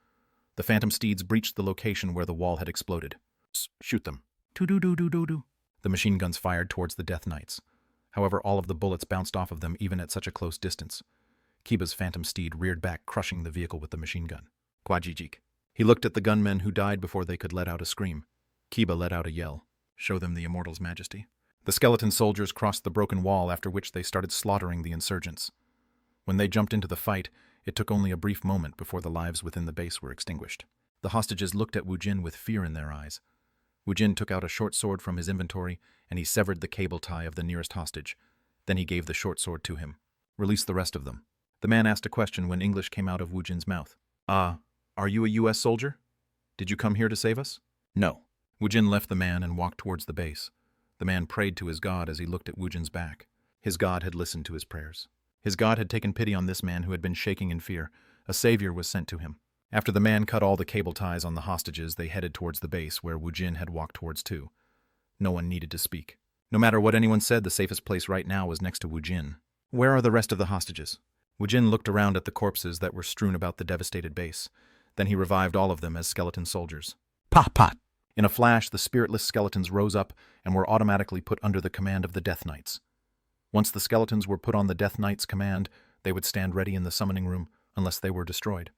The Phantom Steeds breached the location where the wall had exploded. Shoot them. Do-do-do-do-do-do. The machine guns fired towards the Death Knights. However, all of the bullets bounced off of them even at such a close distance. Kiba's Phantom Steed reared back, crushing the vehicle with the machine gun. Kwajijik. He looked at the gunmen who died before they could let out a scream. Kiba let out a yell. Show them the Immortal's majesty. The skeleton soldiers crossed the broken wall, after which they started slaughtering the insurgents. When they jumped into the fight, it took only a brief moment before the lives within the base were extinguished. The hostages looked at Woojin with fear in their eyes. Woojin took out a short sword from his inventory, and he severed the cable tie of the nearest hostage. Then he gave the short sword to him. Release the rest of them. The man asked a question when English came out of Woojin's mouth. Are you a U.S. soldier? Did you come here to save us? No. Woojin left the man and walked towards the base. The man prayed to his god as he looked at Woojin's back. His god had listened to his prayers. His god had taken pity on this man who had been shaking in fear. A savior was sent to him. After the man cut all the cable ties on the hostages, they headed towards the base where Woojin had walked towards too. No one needed to speak. No matter what anyone said, the safest place right now was next to Woojin. Where are the rest of the hostages? Woojin looked around at the corpses that were strewn about the devastated base. Then he revived all of them as skeleton soldiers. Pot. In a flash, the spiritless skeletons rose up and were automatically put under the command of the Death Knights. Once the skeletons were put on the Death Knights' command, they would stand ready in the summoning room unless they were destroyed.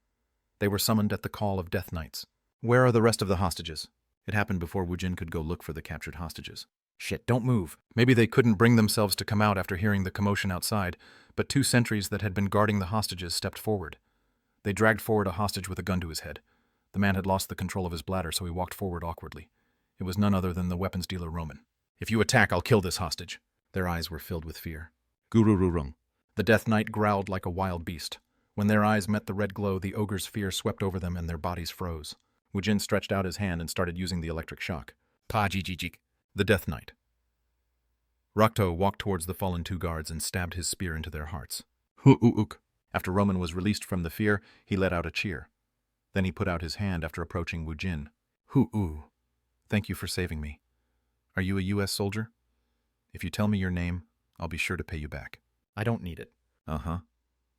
They were summoned at the call of Death Knights. Where are the rest of the hostages? It happened before Woojin could go look for the captured hostages. Shit, don't move. Maybe they couldn't bring themselves to come out after hearing the commotion outside, but 2 sentries that had been guarding the hostages stepped forward. They dragged forward a hostage with a gun to his head. The man had lost the control of his bladder, so he walked forward awkwardly. It was none other than the weapons dealer Roman. If you attack, I'll kill this hostage. Their eyes were filled with fear. Gurururung. The Death Knight growled like a wild beast. When their eyes met the red glow, the ogre's fear swept over them and their bodies froze. Woojin stretched out his hand and started using the electric shock. Pa-jijijik. The Death Knight. Rakto walked towards the fallen 2 guards and stabbed his spear into their hearts. Hu-uk. After Roman was released from the fear, he let out a cheer. Then he put out his hand after approaching Woojin. Hu-oo. Thank you for saving me. Are you a U.S. soldier? If you tell me your name, I'll be sure to pay you back. I don't need it. Uh-huh.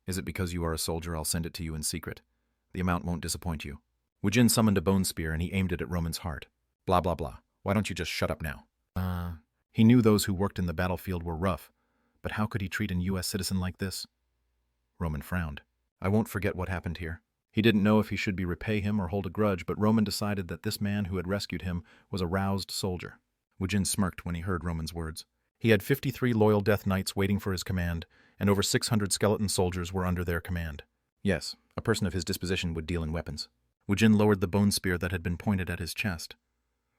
Is it because you are a soldier I'll send it to you in secret? The amount won't disappoint you. Woojin summoned a bone spear and he aimed it at Roman's heart. Blah, blah, blah. Why don't you just shut up now? He knew those who worked in the battlefield were rough, but how could he treat an U.S. citizen like this? Roman frowned. I won't forget what happened here. He didn't know if he should repay him or hold a grudge, but Roman decided that this man who had rescued him was a roused soldier. Woojin smirked when he heard Roman's words. He had 53 loyal Death Knights waiting for his command, and over 600 skeleton soldiers were under their command. Yes, a person of his disposition would deal in weapons. Woojin lowered the bone spear that had been pointed at his chest.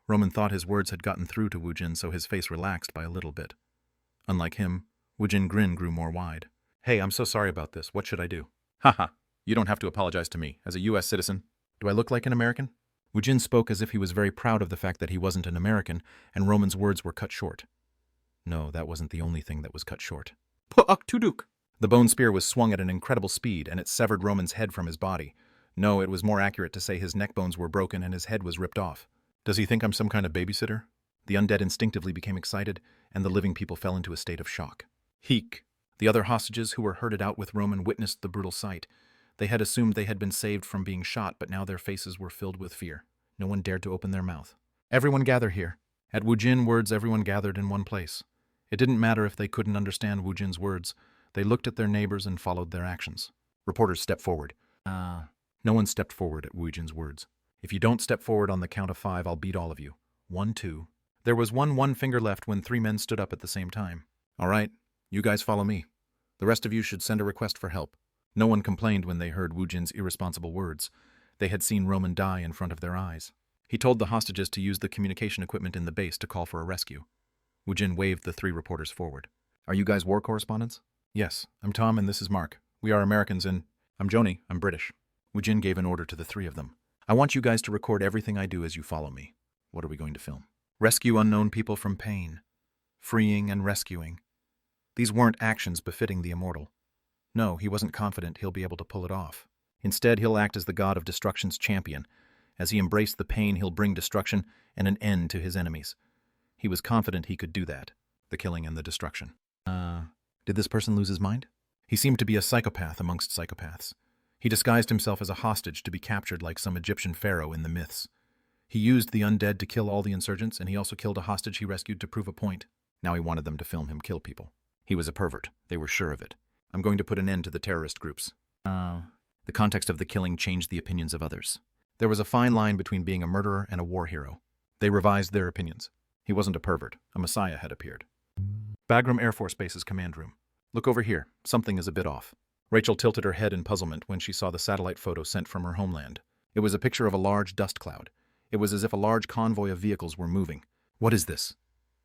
Roman thought his words had gotten through to Woojin, so his face relaxed by a little bit. Unlike him, Woojin's grin grew more wide. Hey, I'm so sorry about this. What should I do? Haha, you don't have to apologize to me. As a U.S. citizen, do I look like an American? Woojin spoke as if he was very proud of the fact that he wasn't an American, and Roman's words were cut short. No, that wasn't the only thing that was cut short. Pu'ak-tuduk. The bone spear was swung at an incredible speed, and it severed Roman's head from his body. No, it was more accurate to say his neck bones were broken and his head was ripped off. Does he think I'm some kind of babysitter? The undead instinctively became excited, and the living people fell into a state of shock. Heek. The other hostages who were herded out with Roman witnessed the brutal sight. They had assumed they had been saved from being shot, but now their faces were filled with fear. No one dared to open their mouth. Everyone gather here. At Woojin words, everyone gathered in one place. It didn't matter if they couldn't understand Woojin's words. They looked at their neighbors and followed their actions. Reporters stepped forward. No one stepped forward at Woojin's words. If you don't step forward on the count of 5, I'll beat all of you. 1, 2. There was one finger left when 3 men stood up at the same time. All right, you guys follow me. The rest of you should send a request for help. No one complained when they heard Woojin's irresponsible words. They had seen Roman die in front of their eyes. He told the hostages to use the communication equipment in the base to call for a rescue. Woojin waved the 3 reporters forward. Are you guys war correspondents? Yes, I'm Tom and this is Mark. We are Americans and I'm Joni, I'm British. Woojin gave an order to the 3 of them. I want you guys to record everything I do as you follow me. What are we going to film? Rescue unknown people from pain. Freeing and rescuing. These weren't actions befitting the immortal. No, he wasn't confident he'll be able to pull it off. Instead, he'll act as the god of destruction's champion. As he embraced the pain, he'll bring destruction and an end to his enemies. He was confident he could do that, the killing and the destruction. Did this person lose his mind? He seemed to be a psychopath amongst psychopaths. He disguised himself as a hostage to be captured like some Egyptian pharaoh in the myths. He used the undead to kill all the insurgents, and he also killed a hostage he rescued to prove a point. Now he wanted them to film him kill people. He was a pervert. They were sure of it. I'm going to put an end to the terrorist groups. The context of the killing changed the opinions of others. There was a fine line between being a murderer and a war hero. They revised their opinions. He wasn't a pervert. A messiah had appeared. Bagram Air Force Base's command room. Look over here. Something is a bit off. Rachel tilted her head in puzzlement when she saw the satellite photo sent from her homeland. It was a picture of a large dust cloud. It was as if a large convoy of vehicles were moving. What is this?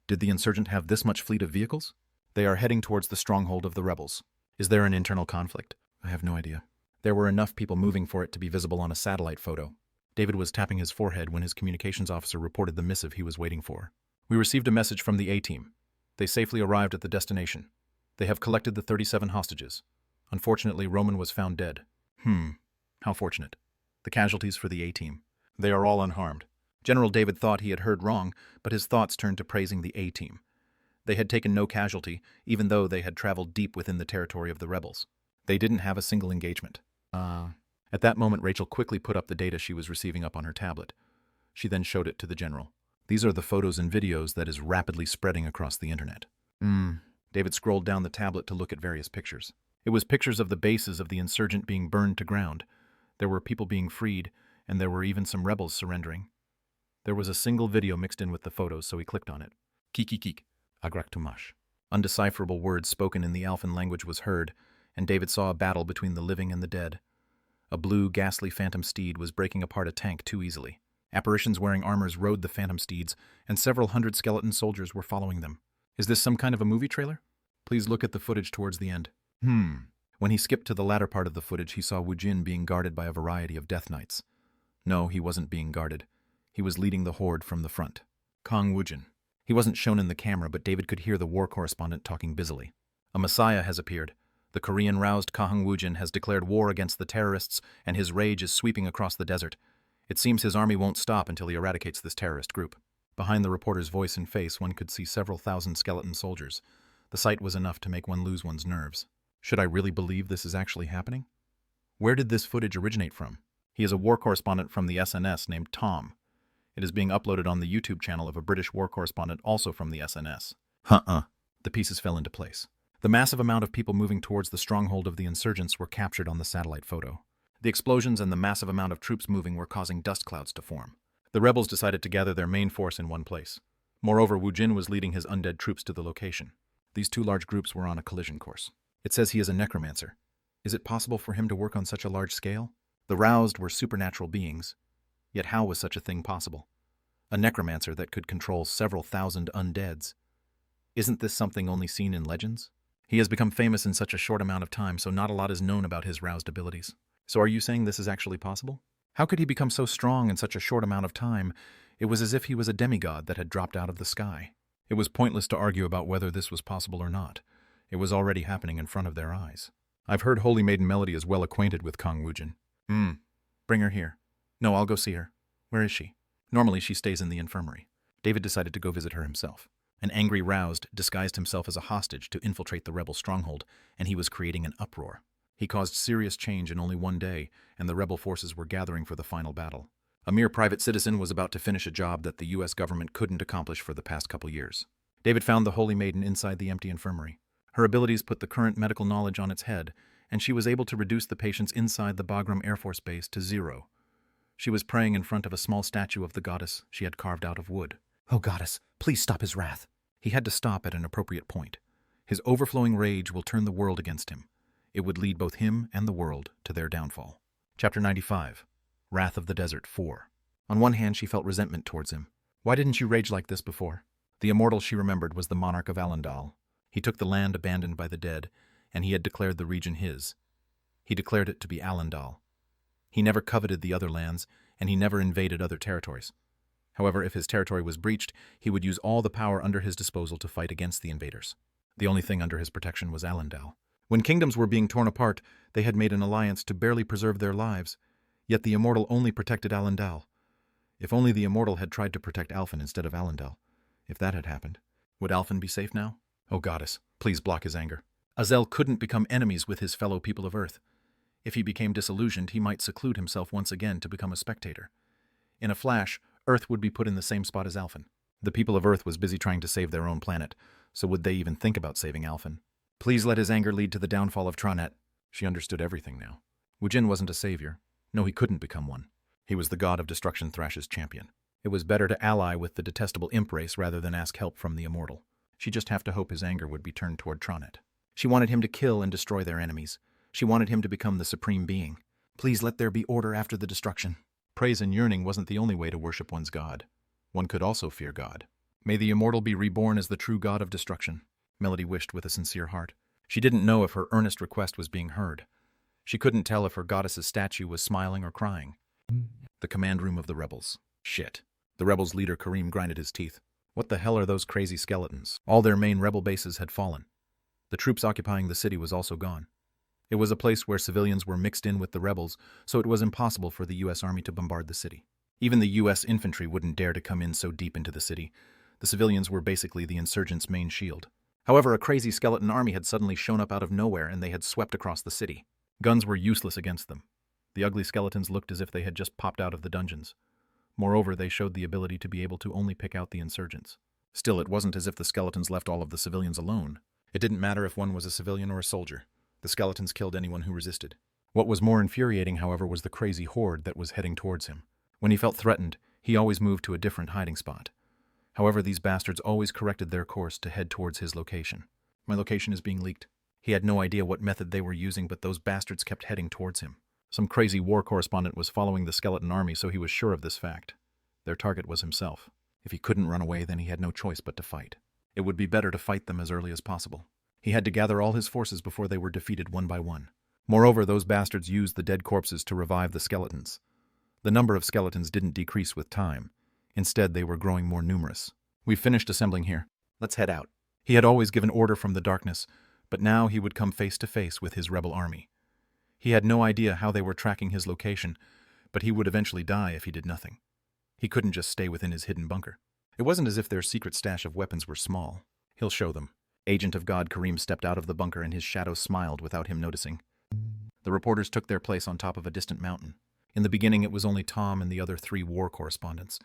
Did the insurgent have this much fleet of vehicles? They are heading towards the stronghold of the rebels. Is there an internal conflict? I have no idea. There were enough people moving for it to be visible on a satellite photo. David was tapping his forehead when his communications officer reported the missive he was waiting for. We received a message from the A-team. They safely arrived at the destination. They have collected the 37 hostages. Unfortunately, Roman was found dead. How fortunate. The casualties for the A-team. They are all unharmed. General David thought he had heard wrong, but his thoughts turned to praising the A-team. They had taken no casualty, even though they had traveled deep within the territory of the rebels. They didn't have a single engagement. At that moment, Rachel quickly put up the data she was receiving up on her tablet. She then showed it to the general. These are the photos and videos that is rapidly spreading across the internet. David scrolled down the tablet to look at various pictures. It was pictures of the bases of the insurgent being burned to ground. There were people being freed, and there were even some rebels surrendering. There was a single video mixed in with the photos, so he clicked on it. Kikikik, agrak tumash. Undecipherable words spoken in the Alphen language was heard, and David saw a battle between the living and the dead. A blue, ghastly phantom steed was breaking apart a tank too easily. Apparitions wearing armors rode the phantom steeds, and several hundred skeleton soldiers were following them. Is this some kind of a movie trailer? Please look at the footage towards the end. When he skipped to the latter part of the footage, he saw Woojin being guarded by a variety of death knights. No, he wasn't being guarded. He was leading the horde from the front. Kang Woojin. He wasn't shown in the camera, but David could hear the war correspondent talking busily. A messiah has appeared. The Korean-roused Kang Woojin has declared war against the terrorists, and his rage is sweeping across the desert. It seems his army won't stop until he eradicates this terrorist group. Behind the reporter's voice and face, one could see several thousand skeleton soldiers. The sight was enough to make one lose one's nerves. Should I really believe this is actually happening? Where did this footage originate from? He is a war correspondent from the SNS named Tom. It is being uploaded on the YouTube channel of a British war correspondent also from the SNS. The pieces fell into place. The massive amount of people moving towards the stronghold of the insurgents were captured on the satellite photo. The explosions and the massive amount of troops moving were causing dust clouds to form. The rebels decided to gather their main force in one place. Moreover, Woojin was leading his undead troops to the location. These 2 large groups were on a collision course. It says he is a necromancer. Is it possible for him to work on such a large scale? The roused were supernatural beings. Yet how was such a thing possible? A necromancer that could control several thousand undeads. Isn't this something only seen in legends? He has become famous in such a short amount of time, so not a lot is known about his roused abilities. So are you saying this is actually possible? How could he become so strong in such a short amount of time? It was as if he was a demigod that had dropped out of the sky. It was pointless to argue about whether this was possible or not. It was already happening in front of their eyes. I've heard Holy Maiden Melody is well acquainted with Kang Woojin. Bring her here. No, I'll go see her. Where is she? Normally she stays in the infirmary. David decided to go visit her himself. An angry roused disguised himself as a hostage to infiltrate the rebel stronghold, and he was creating an uproar. He caused serious change in only one day, and the rebel forces were gathering for the final battle. A mere private citizen was about to finish a job that the U.S. government couldn't accomplish for the past couple years. David found the Holy Maiden inside the empty infirmary. Her abilities put the current medical knowledge on its head, and she was able to reduce the patients inside the Bagram Air Force Base to 0. She was praying in front of a small statue of the goddess she had carved out of wood. Oh, goddess, please stop his wrath. He had to stop at an appropriate point. His overflowing rage will turn the world against him. It would lead both him and the world to their downfall. Chapter 95. Wrath of the Desert 4. On one hand, she felt resentment towards him. Why didn't you rage like this before? The immortal she remembered was the Monarch of Alendal. He took the land abandoned by the dead, and he had declared the region his. He declared it to be Alendal. He never coveted the other lands, and he never invaded other territories. However, if his territory was breached, he would use all the power under his disposal to fight against the invaders. The only thing under his protection was Alendal. When kingdoms were being torn apart, they had made an alliance to barely preserve their lives, yet the immortal only protected Alendal. If only the immortal had tried to protect Alphen instead of Alendal. If that had happened, would Alphen be safe now? Oh, goddess, please block his anger. Azel couldn't become enemies with his fellow people of Earth. If he became disillusioned, he might seclude himself once again to become a spectator. In a flash, Earth would be put in the same spot as Alphen. The people of Earth was busy trying to save their own planet, so would they even think about saving Alphen? Please let his anger lead to the downfall of Tronet. She understood everything now. Woojin wasn't a savior. No, he couldn't become one. He was the god of destruction Thrash's champion. It was better to ally with the detestable imp race rather than ask help from the immortal. She just have to hope his anger would be turned toward Tronet. She wanted him to kill and destroy their enemies. She wanted him to become the supreme being. Please let there be order after the destruction. Praise and yearning wasn't the only way to worship one's god. One could also fear God. May the immortal be reborn as the true god of destruction, Melody wished with a sincere heart. She didn't know if her earnest request was being heard. She couldn't tell if her goddess's statue was smiling or crying. The command room of the rebels. Shit. The rebels' leader Kareem grinded his teeth. What the hell are those crazy skeletons? All their main rebel bases had fallen. The troops occupying the city was also gone. It was a place where civilians were mixed in with the rebels, so it was impossible for the U.S. Army to bombard the city. Even the U.S. infantry wouldn't dare to come in so deep into the city. The civilians were basically the insurgents' main shield. However, a crazy skeleton army had suddenly shown up out of nowhere and they had swept across the city. Guns were useless against them. The ugly skeletons looked as if they had just popped out of the dungeons. Moreover, they showed the ability to be able to only pick out the insurgents. Still, it wasn't as if the skeletons left all of the civilians alone. It didn't matter if one was a civilian or a soldier. The skeletons killed anyone who resisted. What was more infuriating, however, was the crazy horde that was heading towards him. When he felt threatened, he always moved to a different hiding spot. However, these bastards always corrected their course to head towards his location. My location is being leaked. He had no idea what method they were using, but those bastards kept heading towards him. Some crazy war correspondent was following the skeleton army, so he was sure of this fact. Their target was himself. If he couldn't run away, then he had no choice but to fight. It would be better to fight them as early as possible. He had to gather all his forces before they were defeated one by one. Moreover, those bastards used the dead corpses to revive the skeletons. The number of skeletons didn't decrease with time. Instead, they were growing more numerous. We've finished assembling here. Let's head out. He had always given order from the darkness, but now he would come face to face with his rebel army. He had no idea how they were tracking his location, but he would eventually die if he did nothing. He couldn't just stay within his hidden bunker. It wasn't as if their secret stash of weapons were small. He'll show them. Agent of God Kareem stepped out of the bunker and his shadow smiled without him noticing. The reporters took their place on top of a distant mountain. In the beginning, it was only Tom and the other 3 war correspondents.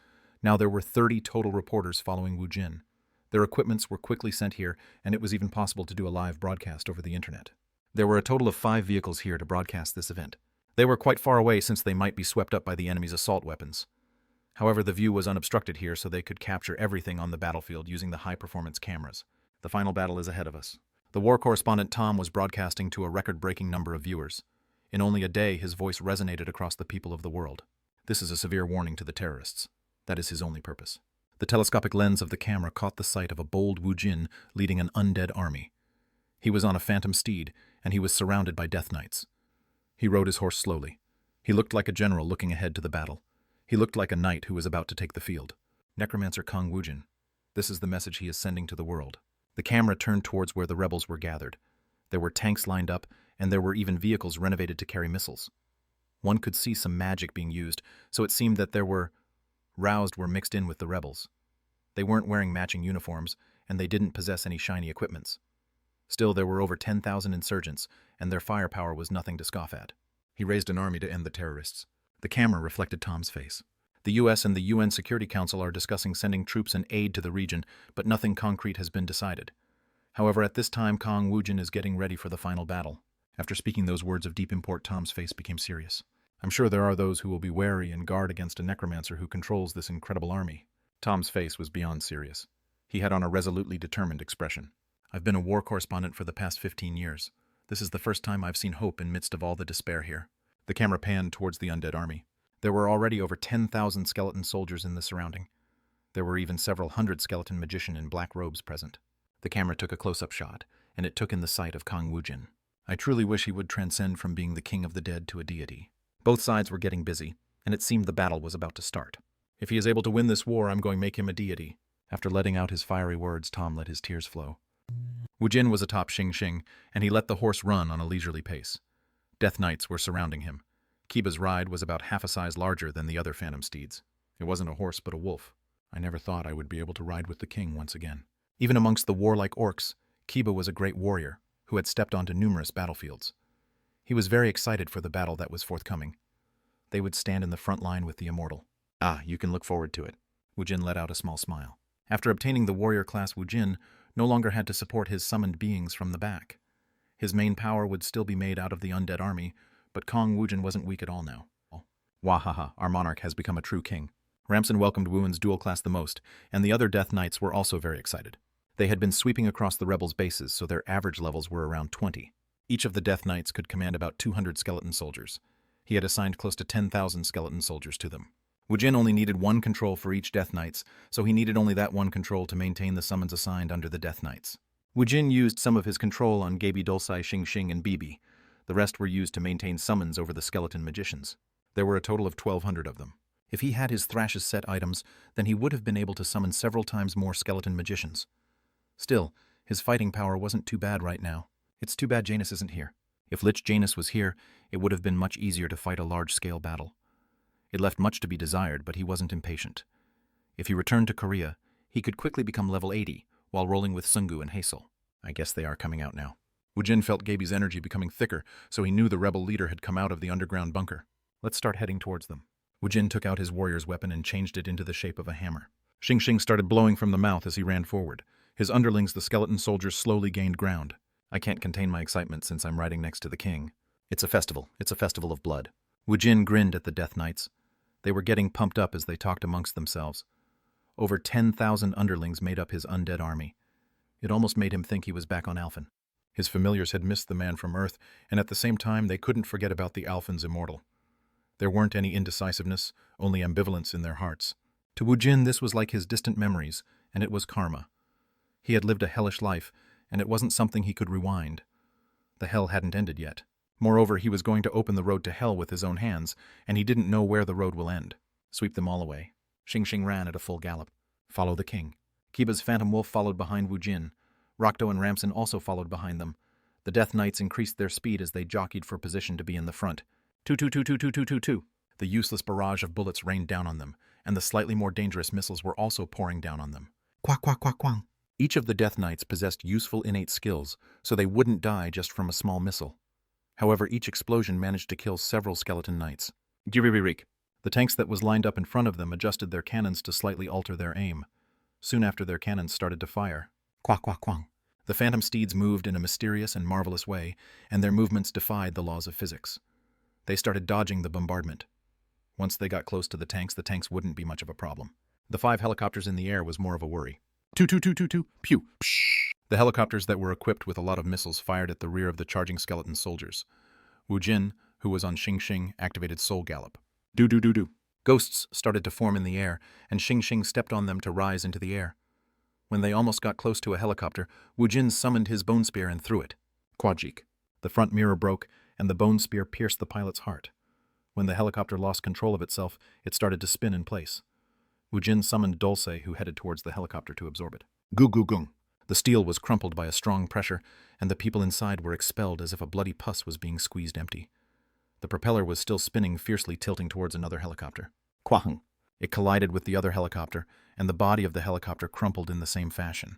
Now there were 30 total reporters following Woojin. Their equipments were quickly sent here, and it was even possible to do a live broadcast over the internet. There were a total of 5 vehicles here to broadcast this event. They were quite far away since they might be swept up by the enemy's assault weapons. However, the view was unobstructed here, so they could capture everything on the battlefield using the high-performance cameras. The final battle is ahead of us. The war correspondent Tom was broadcasting to a record-breaking number of viewers. In only a day, his voice resonated across the people of the world. This is a severe warning to the terrorists. That is his only purpose. The telescopic lens of the camera caught the sight of a bold Woojin leading an undead army. He was on a phantom steed, and he was surrounded by death knights. He rode his horse slowly. He looked like a general looking ahead to the battle. He looked like a knight who was about to take the field. Necromancer Kang Woojin. This is the message he is sending to the world. The camera turned towards where the rebels were gathered. There were tanks lined up, and there were even vehicles renovated to carry missiles. One could see some magic being used, so it seemed that roused were mixed in with the rebels. They weren't wearing matching uniforms, and they didn't possess any shiny equipments. Still, there were over 10,000 insurgents, and their firepower was nothing to scoff at. He raised an army to end the terrorists. The camera reflected Tom's face. The U.S. and the UN Security Council are discussing sending troops and aid to the region, but nothing concrete has been decided. However, at this time, Kang Woojin is getting ready for the final battle. After speaking those words of deep import, Tom's face became serious. I'm sure there are those who will be wary and guard against a necromancer who controls this incredible army. Tom's face was beyond serious. He had on a resolutely determined expression. I've been a war correspondent for the past 15 years. This is the first time I've seen hope in midst of all the despair here. The camera panned towards the undead army. There were already over 10,000 skeleton soldiers in the surrounding. There were even several hundred skeleton magicians in black robes present. The camera took a close-up shot, and it took in the sight of Kang Woojin. I truly wish he would transcend from being the king of the dead to a deity. Both sides were getting busy, and it seemed the battle was about to start. If he is able to win this war, I'm going to make him a deity. After letting out his fiery words, Tom let his tears flow. Woojin was atop Xing, and he let the horse run on a leisurely pace. Death Knights were surrounding him. Kiba's ride was about half a size larger than the other phantom steeds. It wasn't a horse, but a wolf. I never thought I would be able to ride with the king once again. Even amongst the warlike orcs, Kiba was a great warrior who had stepped onto numerous battlefields. He was very excited for the battle that was forthcoming. They would stand in the front line with the immortal. Ah, you can look forward to it. Woojin let out a small smile. After obtaining the warrior class, Woojin no longer had to support his summoned beings from the back. His main power would still be made out of the undead army, but Kang Woojin wasn't weak at all now. Wahaha, our monarch has become a true king. Ramson welcomed Wuin's dual class the most, and the other Death Knights were also very excited. They had been sweeping across the rebels' bases, so their average levels were around 20. Each of the Death Knights could command about 200 skeleton soldiers. He had assigned close to 10,000 skeleton soldiers to them. Woojin only needed one control for each Death Knights, so he needed only that one control to maintain the summons assigned under the Death Knights. Woojin used some of his control on Gaby Dolsai, Xing, and Bibi. The rest were used to maintain summons over the skeleton magicians. There were a total of 1,200 of them. If he had his Thrash's set items, then he would have been able to summon several times more skeleton magicians. Still, his fighting power wasn't too bad right now. It's too bad Janus isn't here. If Lich Janus was here, it would have been much easier to fight a large-scale battle. It left much to be desired, but he wasn't impatient. If he returned to Korea, he could quickly become level 80, while rolling with Sungu and Hazel. I guess they are coming out now. Woojin felt Gaby's energy becoming thicker, so he knew the rebel leader had come out of the underground bunker. Let's start heading towards them. Woojin took out his warrior's weapon and changed it into the shape of a hammer. Xing started blowing from the mouth as he ran forward. His underlings, the skeleton soldiers, slowly gained ground. I can't contain my excitement since I'm riding next to the king. It's a festival. It's a festival of blood. Woojin grinned at the Death Knights. They were getting pumped up as they talked amongst themselves. Over 10,000 underlings made up his undead army. It almost made him think he was back on Alphen. His familiars had missed the man from Earth, and at the same time they couldn't forget about the Alphen's immortal. There weren't any indecisiveness, only ambivalence in their hearts. To Woojin this was like his distant memories, and it was karma. He had lived a hellish life, and it wasn't something he could rewind. The hell hadn't ended yet. Moreover, he was going to open the road to hell with his own hands, and he didn't know where the road will end. Sweep them all away. Xing ran at a full gallop. Follow the king. Kiba's phantom wolf followed behind Woojin. Rokdo and Ramson also followed behind them. The Death Knights increased their speed as they jockeyed for position to be in the front. Two. The useless barrage of bullets rained down on them, and the slightly more dangerous missiles were also pouring down on them. Quack. Each of the Death Knights possessed useful innate skills, so they wouldn't die just from a small missile. However, each explosion managed to kill several skeleton knights. Giririk. The tanks that was lined up in front of them adjusted their cannons to slightly alter their aim. Soon after, their cannons started to fire. Quack. The phantom steeds moved in a mysterious and marvelous way, and their movements defied the laws of physics. They started dodging the bombardment. Once they got close to the tanks wouldn't be much of a problem. The 5 helicopters in the air was more of a worry. Two, pew, psh. The helicopters that were equipped with a lot of missiles fired at the rear of the charging skeleton soldiers. Woojin, who was on Xing, activated Soul Gallop. Do. Ghosts started to form in the air, and Xing stepped on them to rise into the air. When they almost got close to a helicopter, Woojin summoned his bone spear and threw it. Quadjik. The front mirror broke, and the bone spear pierced the pilot's heart. When the helicopter lost control of itself, it started to spin in place. Woojin summoned Dolce, who headed towards the helicopter to absorb it. Gung. The steel was crumpled by a strong pressure, and the people inside were expelled as if a bloody pus was being squeezed empty. The propeller was still spinning, fiercely tilting towards another helicopter. Quahung. It collided with the other helicopter, and the body of the helicopter crumpled in the same fashion.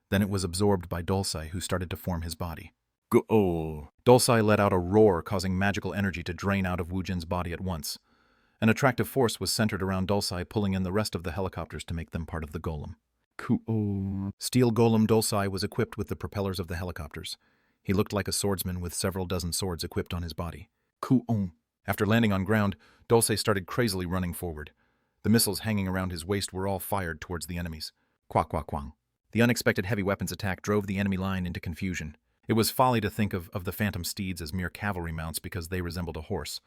Then it was absorbed by Dolce, who started to form his body. Go-oh. Dolce let out a roar, causing magical energy to drain out of Woojin's body at once. An attractive force was centered around Dolce, pulling in the rest of the helicopters to make them part of the golem. Cool. Steel golem Dolce was equipped with the propellers of the helicopters. He looked like a swordsman with several dozen swords equipped on his body. Cool. After landing on ground, Dolce started crazily running forward. The missiles hanging around his waist were all fired towards the enemies. Quack, quack, quang. The unexpected heavy weapons attack drove the enemy line into confusion. It was folly to think of the phantom steeds as mere cavalry mounts because they resembled a horse.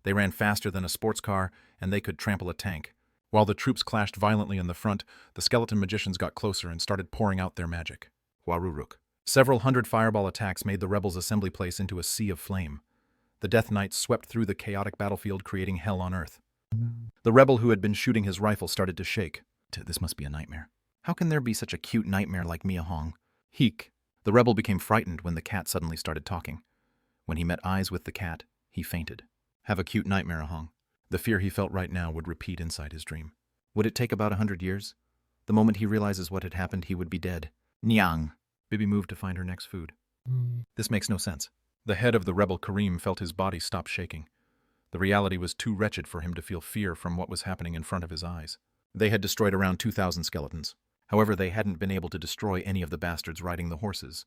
They ran faster than a sports car, and they could trample a tank. While the troops clashed violently in the front, the skeleton magicians got closer and started pouring out their magic. Waruruk. Several hundred fireball attacks made the rebels' assembly place into a sea of flame. The Death Knights swept through the chaotic battlefield, creating hell on earth. The rebel who had been shooting his rifle started to shake. This must be a nightmare. How can there be such a cute nightmare like Mia Hong? Heek. The rebel became frightened when the cat suddenly started talking. When he met eyes with the cat, he fainted. Have a cute nightmare, Ahong. The fear he felt right now would repeat inside his dream. Would it take about 100 years? The moment he realizes what had happened, he would be dead. Nyang. Bibi moved to find her next food. This makes no sense. The head of the rebel Kareem felt his body stop shaking. The reality was too wretched for him to feel fear from what was happening in front of his eyes. They had destroyed around 2,000 skeletons. However, they hadn't been able to destroy any of the bastards riding the horses.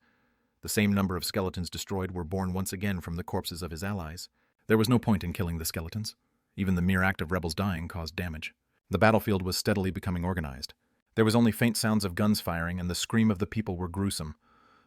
The same number of skeletons destroyed were born once again from the corpses of his allies. There was no point in killing the skeletons. Even the mere act of rebels dying caused damage. The battlefield was steadily becoming organized. There was only faint sounds of guns firing, and the scream of the people were gruesome.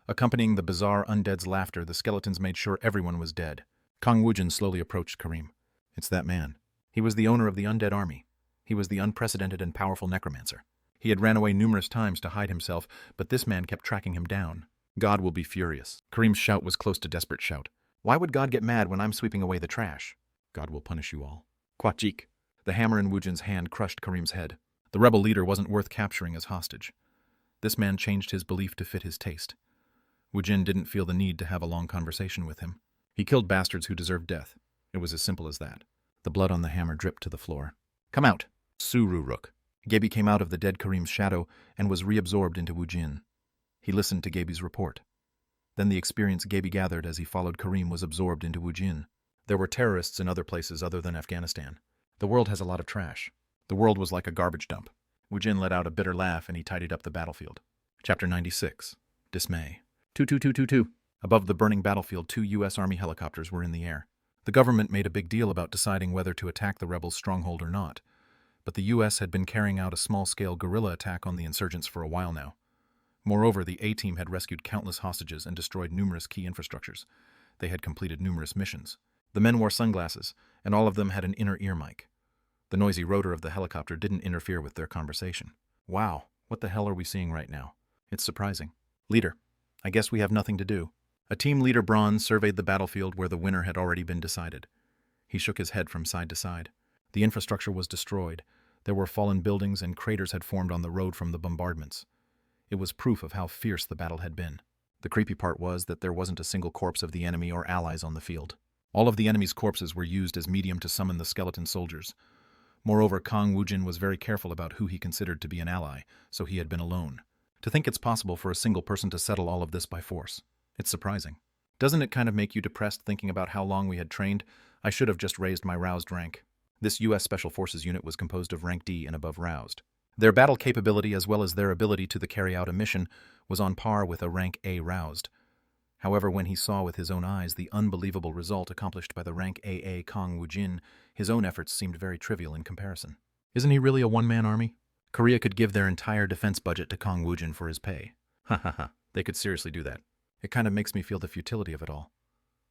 Accompanying the bizarre undead's laughter, the skeletons made sure everyone was dead. Kang Woojin slowly approached Kareem. It's that man. He was the owner of the undead army. He was the unprecedented and powerful necromancer. He had ran away numerous times to hide himself, but this man kept tracking him down. God will be furious. Kareem's shout was close to desperate shout. Why would God get mad when I'm sweeping away the trash? God will punish you all. Kwachik. The hammer in Woojin's hand crushed Kareem's head. The rebel leader wasn't worth capturing as hostage. This man changed his belief to fit his taste. Woojin didn't feel the need to have a long conversation with him. He killed bastards who deserved death. It was as simple as that. The blood on the hammer dripped to the floor. Come out! Sururuk. Gaby came out of the dead Kareem's shadow and was reabsorbed into Woojin. He listened to Gaby's report. Then the experience Gaby gathered as he followed Kareem was absorbed into Woojin. There were terrorists in other places other than Afghanistan. The world has a lot of trash. The world was like a garbage dump. Woojin let out a bitter laugh and he tidied up the battlefield. Chapter 96. Dismay. 22222. Above the burning battlefield, 2 U.S. Army helicopters were in the air. The government made a big deal about deciding whether to attack the rebels' stronghold or not. But the U.S. had been carrying out a small-scale guerrilla attack on the insurgents for a while now. Moreover, the A-Team had rescued countless hostages and destroyed numerous key infrastructures. They had completed numerous missions. The men wore sunglasses, and all of them had an inner ear mic. The noisy rotor of the helicopter didn't interfere with their conversation. Wow, what the hell are we seeing right now? It's surprising. Leader, I guess we have nothing to do. A team leader, Bronze, surveyed the battlefield where the winner had already been decided. He shook his head from side to side. The infrastructure was destroyed. There were fallen buildings and craters had formed on the road from the bombardments. It was proof of how fierce the battle had been. The creepy part was that there wasn't a single corpse of the enemy or allies on the field. All of the enemy's corpses were used as medium to summon the skeleton soldiers. Moreover, Kang Woojin was very careful about who he considered to be an ally, so he had been alone. To think it's possible for a single person to settle all of this by force. It's surprising. Doesn't it kind of make you depressed thinking about how long we had trained? I should have just raised my roused rank. This U.S. Special Forces unit was composed of rank D and above roused. Their battle capability as well as their ability to carry out a mission was on par with a rank A roused. However, when he saw with his own eyes the unbelievable result accomplished by the rank AA Kang Woojin, his own efforts seemed very trivial in comparison. Isn't he really a one-man army? Korea could give their entire defense budget to Kang Woojin for his pay. Ha ha ha, they could seriously do that. It kind of makes me feel the futility of it all.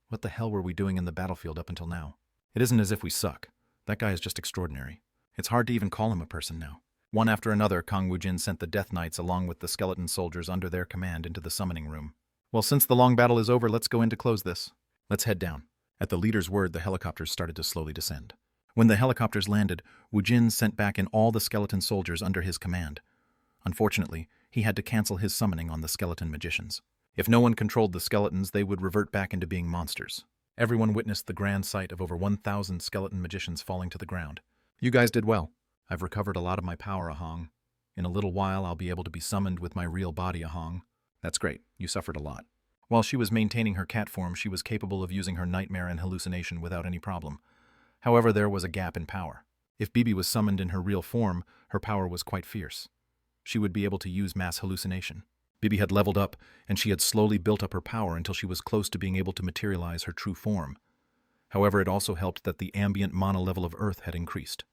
What the hell were we doing in the battlefield up until now? It isn't as if we suck. That guy is just extraordinary. It's hard to even call him a person now. One after another, Kang Woojin sent the Death Knights along with the skeleton soldiers under their command into the summoning room. Well, since the long battle is over, let's go in to close this. Let's head down. At the leader's word, the helicopters started to slowly descend. When the helicopters landed, Woojin sent back in all the skeleton soldiers under his command. Unfortunately, he had to cancel his summoning on the skeleton magicians. If no one controlled the skeletons, they would revert back into being monsters. Everyone witnessed the grand sight of over 1,000 skeleton magicians falling to the ground. You guys did well. I've recovered a lot of my power, Ahong. In a little while, I'll be able to be summoned with my real body, Ahong. That's great. You suffered a lot. While she was maintaining her cat form, she was capable of using her nightmare and hallucination without any problem. However, there was a gap in power. If Bibi was summoned in her real form, her power was quite fierce. She would be able to use mass hallucination. Bibi had leveled up, and she had slowly built up her power until she was close to being able to materialize her true form. However, it also helped that the ambient mana level of Earth had increased.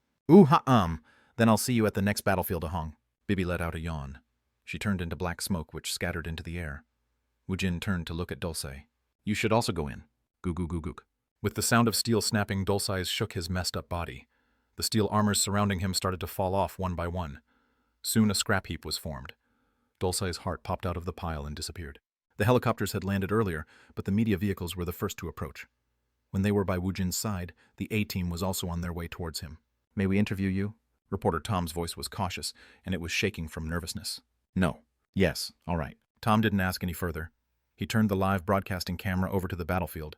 Then I'll see you at the next battlefield, Ahong. Bibi let out a yawn. She turned into black smoke which scattered into the air. Woojin turned to look at Dulce. You should also go in. Goo-goo-goo-gook. With the sound of steel snapping, Dulce shook his messed-up body. The steel armors surrounding him started to fall off one by one. Soon a scrap heap was formed. Dulce's heart popped out of the pile and disappeared. The helicopters had landed earlier, but the media vehicles were the first to approach. When they were by Woojin's side, the A-team was also on their way towards him. May we interview you? Reporter Tom's voice was cautious, and it was shaking from nervousness. No. Yes, all right. Tom didn't ask any further. He turned the live broadcasting camera over to the battlefield.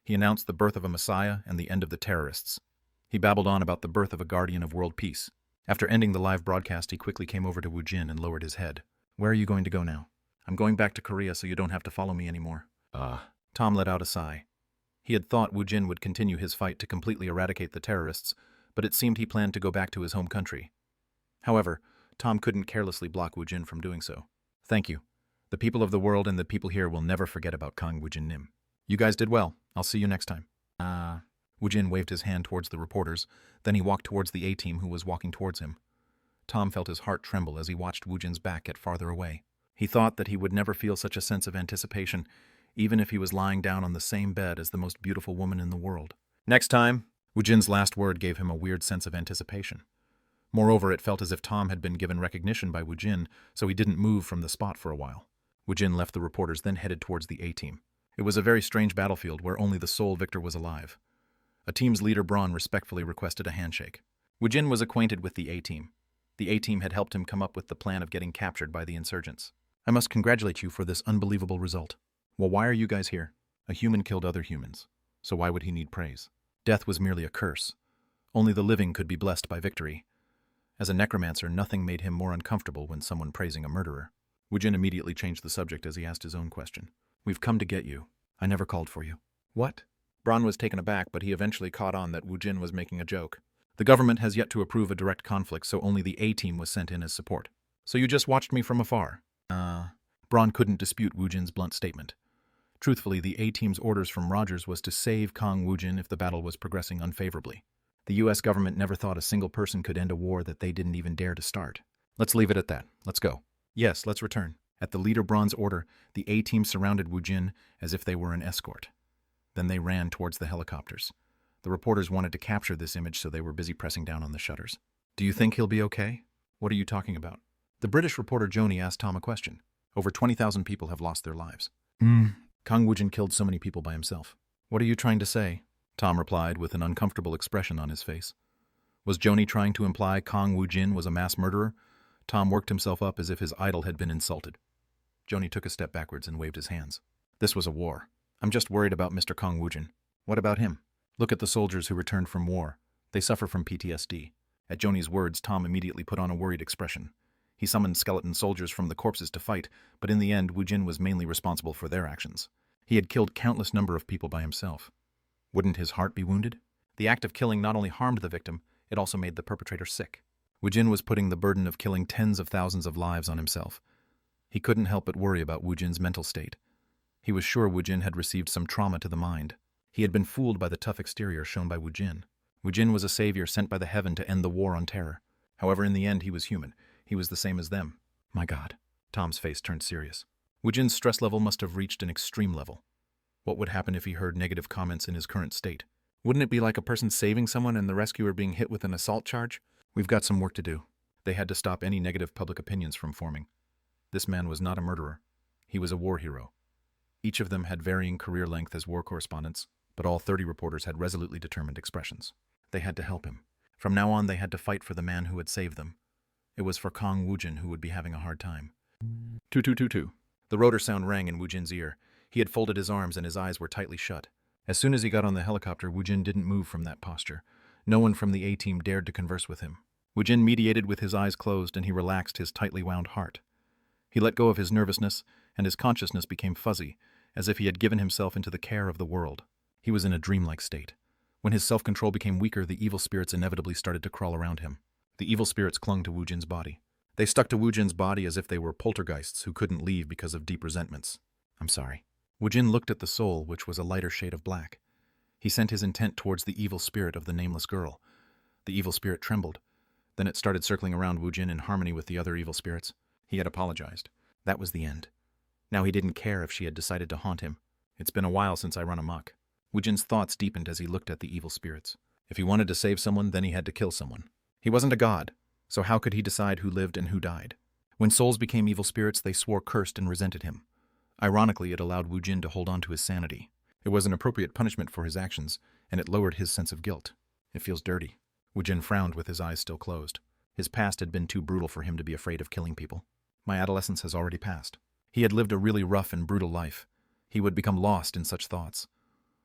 He announced the birth of a messiah and the end of the terrorists. He babbled on about the birth of a guardian of world peace. After ending the live broadcast, he quickly came over to Woojin and lowered his head. Where are you going to go now? I'm going back to Korea so you don't have to follow me anymore. Tom let out a sigh. He had thought Woojin would continue his fight to completely eradicate the terrorists, but it seemed he planned to go back to his home country. However, Tom couldn't carelessly block Woojin from doing so. Thank you. The people of the world and the people here will never forget about Kang Woojin Nim. You guys did well. I'll see you next time. Woojin waved his hand towards the reporters, then he walked towards the A-team who was walking towards him. Tom felt his heart tremble as he watched Woojin's back get farther away. He thought that he would never feel such a sense of anticipation, even if he was lying down on the same bed as the most beautiful woman in the world. Next time, Woojin's last word gave him a weird sense of anticipation. Moreover, it felt as if Tom had been given recognition by Woojin, so he didn't move from the spot for a while. Woojin left the reporters, then headed towards the A-team. It was a very strange battlefield where only the sole victor was alive. A team's leader, Braun, respectfully requested a handshake. Woojin was acquainted with the A-team. The A-team had helped him come up with the plan of getting captured by the insurgents. I must congratulate you for this unbelievable result. Well, why are you guys here? A human killed other humans, so why would he need praise? Death was merely a curse. Only the living could be blessed by victory. As a necromancer, nothing made him more uncomfortable when someone praising a murderer. Woojin immediately changed the subject as he asked his own question. We've come to get you. I never called for you. What? Braun was taken aback, but he eventually caught on that Woojin was making a joke. The government has yet to approve a direct conflict, so only the A-team was sent in as support. So you just watched me from afar? Braun couldn't dispute Woojin's blunt statement. Truthfully, the A-team's orders from Rogers was to save Kang Woojin if the battle was progressing unfavorably. The U.S. government never thought a single person could end a war that they didn't even dare to start. Let's leave it at that. Let's go. Yes, let's return. At the leader Braun's order, the A-team surrounded Woojin as if they were an escort. Then they ran towards the helicopters. The reporters wanted to capture this image, so they were busy pressing down on the shutters. Do you think he'll be okay? What are you talking about? The British reporter Joni asked Tom a question. Over 20,000 people have lost their lives. Kang Woojin killed so many people by himself. What are you trying to say? Tom replied with an uncomfortable expression on his face. Was Joni trying to imply Kang Woojin was a mass murderer? Tom worked himself up as if his idol had been insulted. Joni took a step backwards and waved his hands. This was a war. I'm just worried about Mr. Kang Woojin. What about him? Look at the soldiers who returned from war. They suffer from PTSD. At Joni's words, Tom immediately put on a worried expression. He summoned skeleton soldiers from the corpses to fight, but in the end, Woojin was mainly responsible for their actions. He had killed countless number of people by himself. Wouldn't his heart be wounded? The act of killing not only harmed the victim, it also made the perpetrator sick. Woojin was putting the burden of killing tens of thousands of lives on himself. He couldn't help but worry about Woojin's mental state. He was sure Woojin had received some trauma to the mind. He had been fooled by the tough exterior shown by Woojin. Woojin was a savior sent by the heaven to end the war on terror. However, in the end, he was human. He was the same as them. My God. Tom's face turned serious. Woojin's stress level must have reached an extreme level. What would happen if he heard negative comments in his current state? Wouldn't it be like a person saving someone and the rescuer being hit with an assault charge? We've got some work to do. They had to stop any negative public opinions from forming. This man was not a murderer. He was a war hero. Each of them had varying career length as war correspondents, but all 30 reporters had resolutely determined expressions. They had to help him. From now on, they had to fight for the man who had saved them. It was for Kang Woojin who would be having a hard time. Toot. The rotor sound rang in Woojin's ear. He had folded his arms and his eyes were tightly shut. As soon as he got on the helicopter, Woojin didn't move from that posture. No one from the A-team dared to converse with him. Woojin mediated with his eyes closed and he relaxed his tightly wound heart. He let go of his nervousness and his consciousness became fuzzy, as if he had given himself into the care of the world. He was in a dreamlike state. When his self-control became weaker, the evil spirits inevitably started to crawl around him. The evil spirits clung to Woojin's body. They stuck to Woojin's body as if they were poltergeists who couldn't leave because of deep resentments. I'm sorry. Woojin looked at the soul, which was a lighter shade of black. He sent his intent towards the evil spirit of the nameless girl. The evil spirit trembled. Then it started circling around Woojin in harmony with the other evil spirits. He had apologized. That was the end. Now he didn't care if she had decided to haunt him. It's been a while since I run amok. Woojin's thoughts deepened as he looked at the evil spirits. If he wanted to save someone, then he had to kill someone. He wasn't a god, so how could he decide who lived and who died? When souls became evil spirits, they swore cursed and resented him. Ironically, it allowed Woojin to hold on to his sanity. It was an appropriate punishment for his actions, and it lowered his sense of guilt. It feels dirty. Woojin frowned with his eyes still closed. His past had been too brutal for him to be afraid of killing people. My adolescence has already passed. He had lived a really rough and brutal life. He would become lost in such thoughts.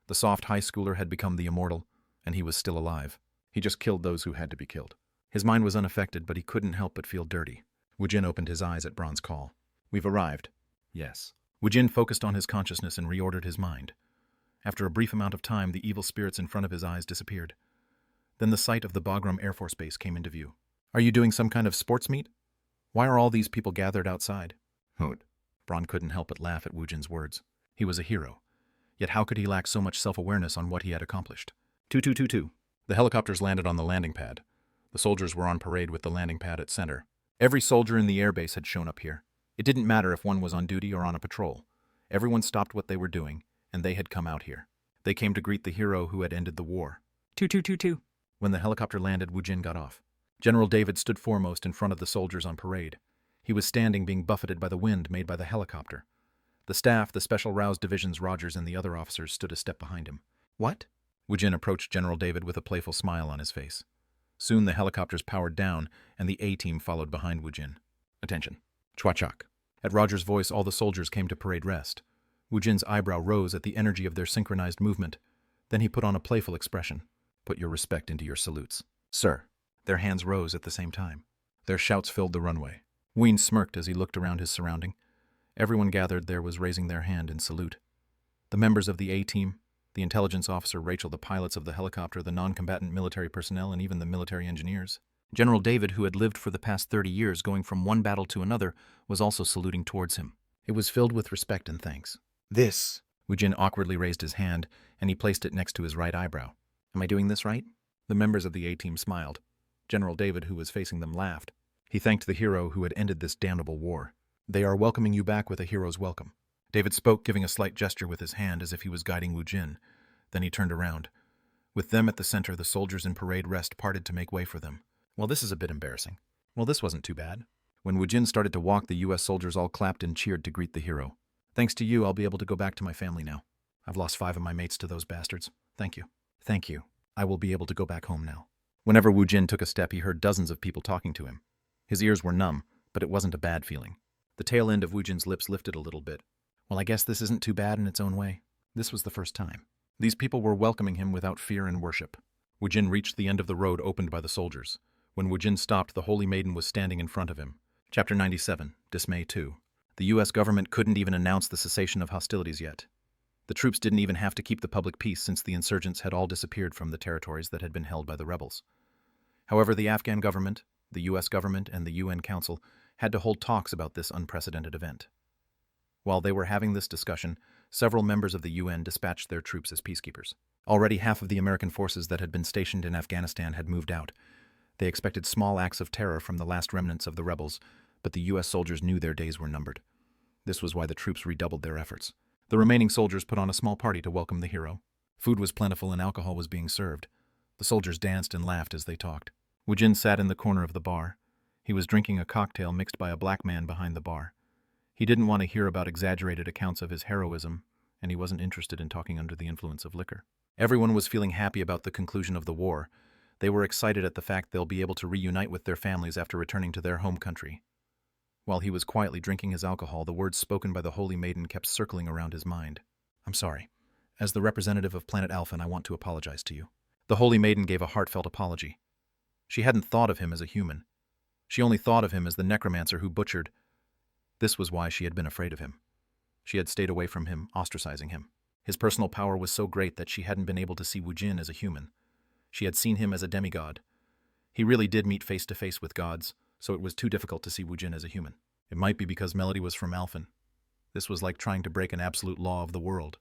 The soft high schooler had become the immortal, and he was still alive. He just killed those who had to be killed. His mind was unaffected, but he couldn't help but feel dirty. Woojin opened his eyes at Bron's call. We've arrived. Yes. Woojin focused on his consciousness and reordered his mind. After a brief amount of time, the evil spirits in front of his eyes disappeared. Then the site of the Bagram Air Force Base came into view. Are you doing some kind of sports meet? Why are all these people gathered outside? Hoot. Bron couldn't help but laugh at Woojin's words. He was a hero. Yet how could he lack so much self-awareness on what he had accomplished? 2222. The helicopters landed on the landing pad. The soldiers were on parade with the landing pad at center. Every soldier in the airbase had shown up here. It didn't matter if one was on duty or on a patrol. Everyone stopped what they were doing, and they had come out here. They came to greet the hero who had ended the war. 2222. When the helicopter landed, Woojin got off. General David stood foremost in front of the soldiers on parade. He was standing being buffeted by the wind made by the helicopter. The staff, the Special Rouse Division's Rogers and the other officers stood a step behind him. What? Woojin approached General David with a playful smile on his face. Soon the helicopters powered down, and the A-team followed behind Woojin. Attention. Chwachak. At Rogers' voice, all the soldiers came to parade rest. Woojin's eyebrow rose at the energy of their synchronized movement. Then he put on a playful expression. Put your respect into your salutes. Sir. Their hands rose at the same time. Their shouts filled the runway. Ween smirked as he looked around his surrounding. Everyone gathered there was raising their hand in salute. The members of the A-team, the intelligence officer Rachel, the pilots of the helicopter, the non-combatant military personnel, and even the military engineers. General David, who had lived for the past 30 years going from one battle to another, was also saluting towards him. It was filled with respect and thanks. This. Woojin awkwardly raised his hand, and he placed it next to his right eyebrow. Am I doing this right? The members of the A-team smiled. General David, who was facing them, laughed. He thanked the hero who had ended this damnable war. They are welcoming you back with a hero's welcome. David spoke, giving a slight gesture with his hand as if he was guiding Woojin. Then he turned around. With them at the center, the soldiers in parade rest parted to make way for them. Well, this is a bit embarrassing. Well, this wasn't too bad. When Woojin started to walk, the U.S. soldiers all clapped and cheered to greet the hero. Thanks to you, I'll be able to go back to my family now. I've lost 5 of my mates to those bastards. Thank you. Thank you. I will be able to go back home now. Whenever Woojin took a step, he heard dozens of people talking to him. His ears were numb, but it wasn't a bad feeling. The tail end of Woojin's lips lifted a little bit. Well, I guess this isn't too bad in its own way. This was the first time. These people were welcoming him without fear and worship. Woojin reached the end of the road opened by the soldiers. When Woojin stopped, the Holy Maiden was standing in front of him. Chapter 97, Dismay 2. The U.S. government couldn't even announce the cessation of hostilities yet. The troops didn't even have to keep the public peace since the insurgents had all disappeared from the territories that had been held by the rebels. However, the Afghan government, the U.S. government, and the UN Council had to hold talks about this unprecedented event. While they were having this discussion, several members of the UN dispatched their troops as peacekeepers. Already half of the American forces that had been stationed in Afghanistan had moved out. They expected small acts of terror from the last remnants of the rebels, but the U.S. soldiers knew their days were numbered. This was why the troops redoubled their efforts. The remaining soldiers put on a small party to welcome the hero. Food was plentiful and alcohol was being served. The soldiers danced and laughed as they talked. Woojin sat in the corner of the bar. He was drinking a cocktail mixed by a black man behind the bar. He didn't want to hear about exaggerated accounts of his heroism, and he wasn't interested in talking under the influence of liquor. Everyone was feeling happy about the conclusion of the war. They were excited at the fact they'll be able to reunite with their families after returning to their home country. While he was quietly drinking his alcohol, the words spoken by the Holy Maiden kept circling around his mind. I'm sorry. As the representative of planet Alphen, I want to apologize to you. The Holy Maiden gave a heartfelt apology. She hadn't thought of him as a human. She only thought of him as the Necromancer who butchered. This was why she had been afraid of him. She had stayed away from him, ostracizing him. His personal power was so great that she hadn't been able to see Woojin as a human. She had seen him as a demigod. He really did meet face to face with gods, so it was too difficult to see Woojin as a human. It might be because Melody was from Alphen. This was like trying to break an absolute law of the world.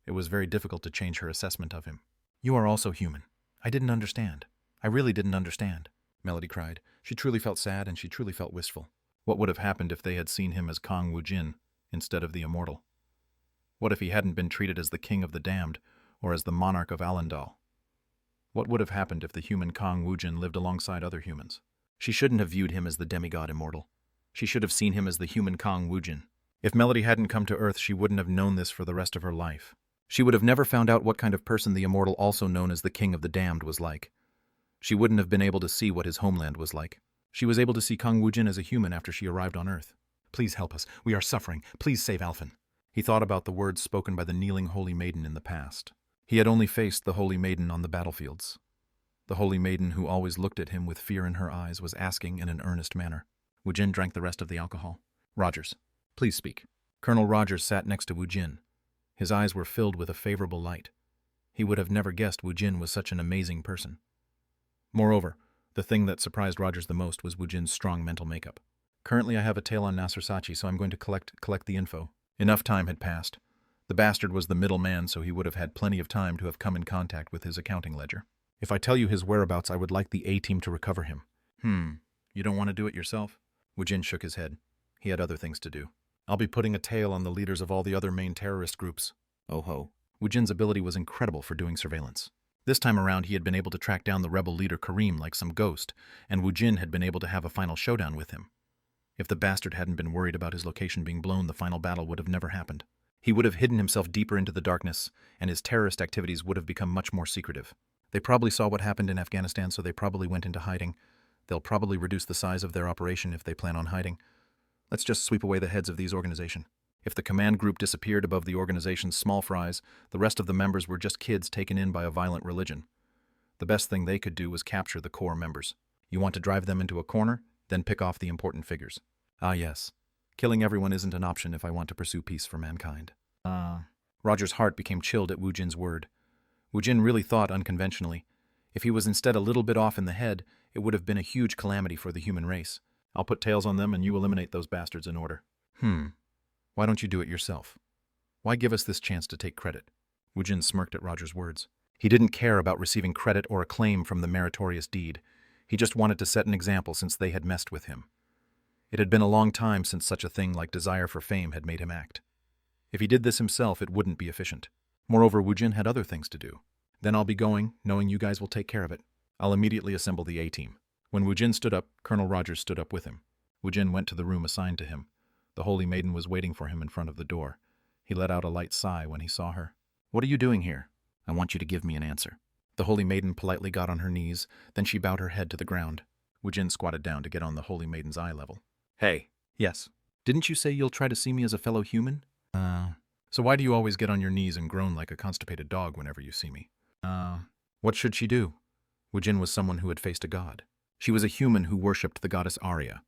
It was very difficult to change her assessment of him. You are also human. I didn't understand. I really didn't understand. Melody cried. She truly felt sad and she truly felt wistful. What would have happened if they had seen him as Kang Woojin instead of the immortal? What if he hadn't been treated as the king of the damned or as the monarch of Alendal? What would have happened if the human Kang Woojin lived alongside other humans? She shouldn't have viewed him as the demigod immortal. She should have seen him as the human Kang Woojin. If Melody hadn't come to Earth, she wouldn't have known this for the rest of her life. She would have never found out what kind of person the immortal, also known as the king of the damned, was like. She wouldn't have been able to see what his homeland was like. She was able to see Kang Woojin as a human after she arrived on Earth. Please help us. We are suffering. Please save Alphen. He thought about the words spoken by the kneeling Holy Maiden in the past. He had only faced the Holy Maiden on the battlefields. The Holy Maiden, who always looked at him with fear in her eyes, was asking in an earnest manner. Woojin drank the rest of the alcohol. Rogers, please speak. Colonel Rogers sat next to Woojin. His eyes were filled with a favorable light. He would have never guessed Woojin was such an amazing person. Moreover, the thing that surprised Rogers the most was Woojin's strong mental makeup. Currently I have a tale on Nasr-Sachi, so I'm going to collect the info. Enough time had passed. The bastard was the middleman, so he would have had plenty of time to have come in contact with his accounting ledger. If I tell you his whereabouts, I would like the A-team to recover him. You don't want to do it yourself? Woojin shook his head. He had other things to do. I'll be putting a tail on the leaders of all the other main terrorist groups. Oh ho. Woojin's ability was incredible for doing surveillance. This time around he had been able to track down the rebel leader Kareem like some ghost, and Woojin had been able to have a final showdown with him. If the bastard hadn't been worried about his location being blown, the final battle would have never happened. He would have hidden himself deeper into the darkness, and his terrorist activities would have become much more secretive. They probably saw what happened in Afghanistan, so they probably went into hiding. They'll probably reduce the size of their operation if they plan on hiding. Let's just sweep away the heads of these organizations. If the command group disappeared above the organization's small fries, the rest of the members were just kids taken in by a violent religion. The best thing they could do was capture the core members. You want to drive them into a corner, then pick off the important figures. Ah yes, killing everyone isn't an option if I want to pursue peace for mankind. Roger's heart became chilled at Woojin's word. Woojin really thought unconventionally. If he was instead a little bit off in the head, it would have been a huge calamity for the human race. I'll put tails on them and you eliminate those bastards in order. Why don't you do it yourself? Why give us this chance to take credit? Woojin smirked at Roger's words. He didn't care about receiving credit or acclaim from the meritorious deed. He just wanted to set an example since they had messed with him. It had been a long time since such a thing like desire for fame had made him act. If he did this himself, it wouldn't be efficient. Moreover, Woojin had other things to do. Then I'll be going, knowing you guys will take care of it. I'll immediately assemble the A-team. When Woojin stood up, Colonel Rogers stood up with him. Woojin went to the room assigned to him. The Holy Maiden was waiting for him in front of the door. He let out a light sigh when he saw her. What are you doing here? I want you to give me an answer. The Holy Maiden politely got on her knees, then she bowed her head to the ground. Woojin squatted down to get on the Holy Maiden's eye level. Hey. Yes. Didn't you say you'll try to see me as a fellow human? So why do you always get on your knees and groan like a constipated dog whenever you see me? What should she do? Woojin was someone who had faced a god. She was a human who worshipped the goddess Arya.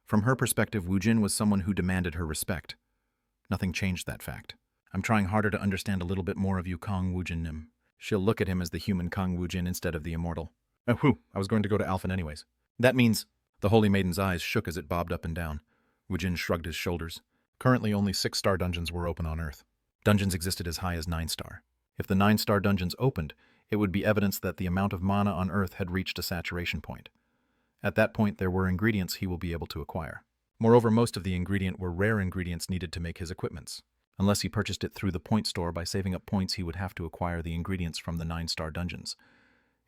From her perspective, Woojin was someone who demanded her respect. Nothing changed that fact. I'm trying harder to understand a little bit more of you, Kang Woojin. She'll look at him as the human Kang Woojin instead of the immortal. I was going to go to Alphen anyways. That means... The Holy Maiden's eyes shook as it bobbed up and down. Woojin shrugged his shoulders. Currently only 6-star dungeons were open on Earth. Dungeons existed as high as 9-star. If the 9-star dungeons opened, it would be evidence that the amount of mana on Earth had reached a saturation point. At that point, there were ingredients he will be able to acquire. Moreover, most of the ingredient were rare ingredients needed to make his equipments. Unless he purchased it through the point store by saving up points, he would have to acquire the ingredients from the 9-star dungeons.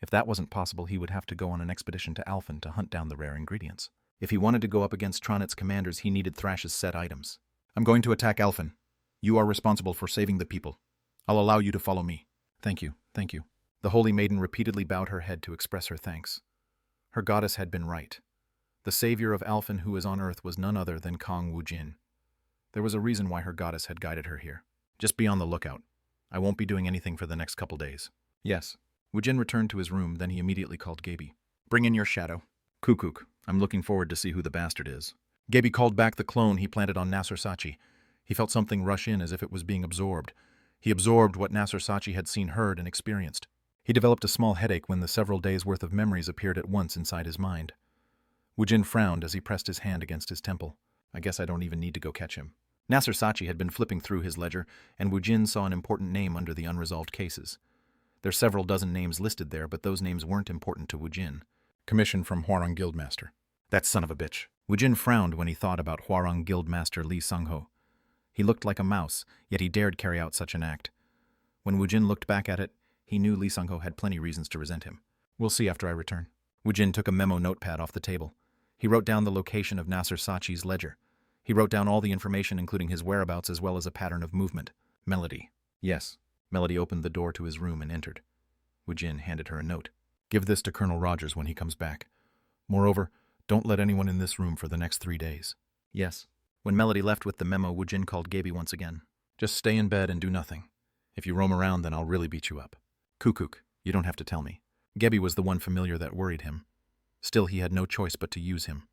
If that wasn't possible, he would have to go on an expedition to Alphen to hunt down the rare ingredients. If he wanted to go up against Tronit's commanders, he needed Thrash's set items. I'm going to attack Alphen. You are responsible for saving the people. I'll allow you to follow me. Thank you, thank you. The Holy Maiden repeatedly bowed her head to express her thanks. Her goddess had been right. The savior of Alphen who is on Earth was none other than Kang Woojin. There was a reason why her goddess had guided her here. Just be on the lookout. I won't be doing anything for the next couple days. Yes. Woojin returned to his room, then he immediately called Gaby. Bring in your shadow. Kukuk, I'm looking forward to see who the bastard is. Gaby called back the clone he planted on Nasr-Sachi. He felt something rush in as if it was being absorbed. He absorbed what Nasr-Sachi had seen, heard, and experienced. He developed a small headache when the several days' worth of memories appeared at once inside his mind. Woojin frowned as he pressed his hand against his temple. I guess I don't even need to go catch him. Nasr-Sachi had been flipping through his ledger, and Woojin saw an important name under the unresolved cases. There's several dozen names listed there, but those names weren't important to Woojin. Commission from Hwarang Guildmaster. That son of a bitch. Woojin frowned when he thought about Hwarang Guildmaster Lee Sung-ho. He looked like a mouse, yet he dared carry out such an act. When Woojin looked back at it, he knew Lee Sung-ho had plenty reasons to resent him. We'll see after I return. Woojin took a memo notepad off the table. He wrote down the location of Nasser Sachi's ledger. He wrote down all the information, including his whereabouts as well as a pattern of movement. Melody. Yes. Melody opened the door to his room and entered. Woojin handed her a note. Give this to Colonel Rogers when he comes back. Moreover, don't let anyone in this room for the next 3 days. Yes. When Melody left with the memo, Woojin called Gaby once again. Just stay in bed and do nothing. If you roam around, then I'll really beat you up. Kukuk, you don't have to tell me. Gaby was the one familiar that worried him. Still, he had no choice but to use him.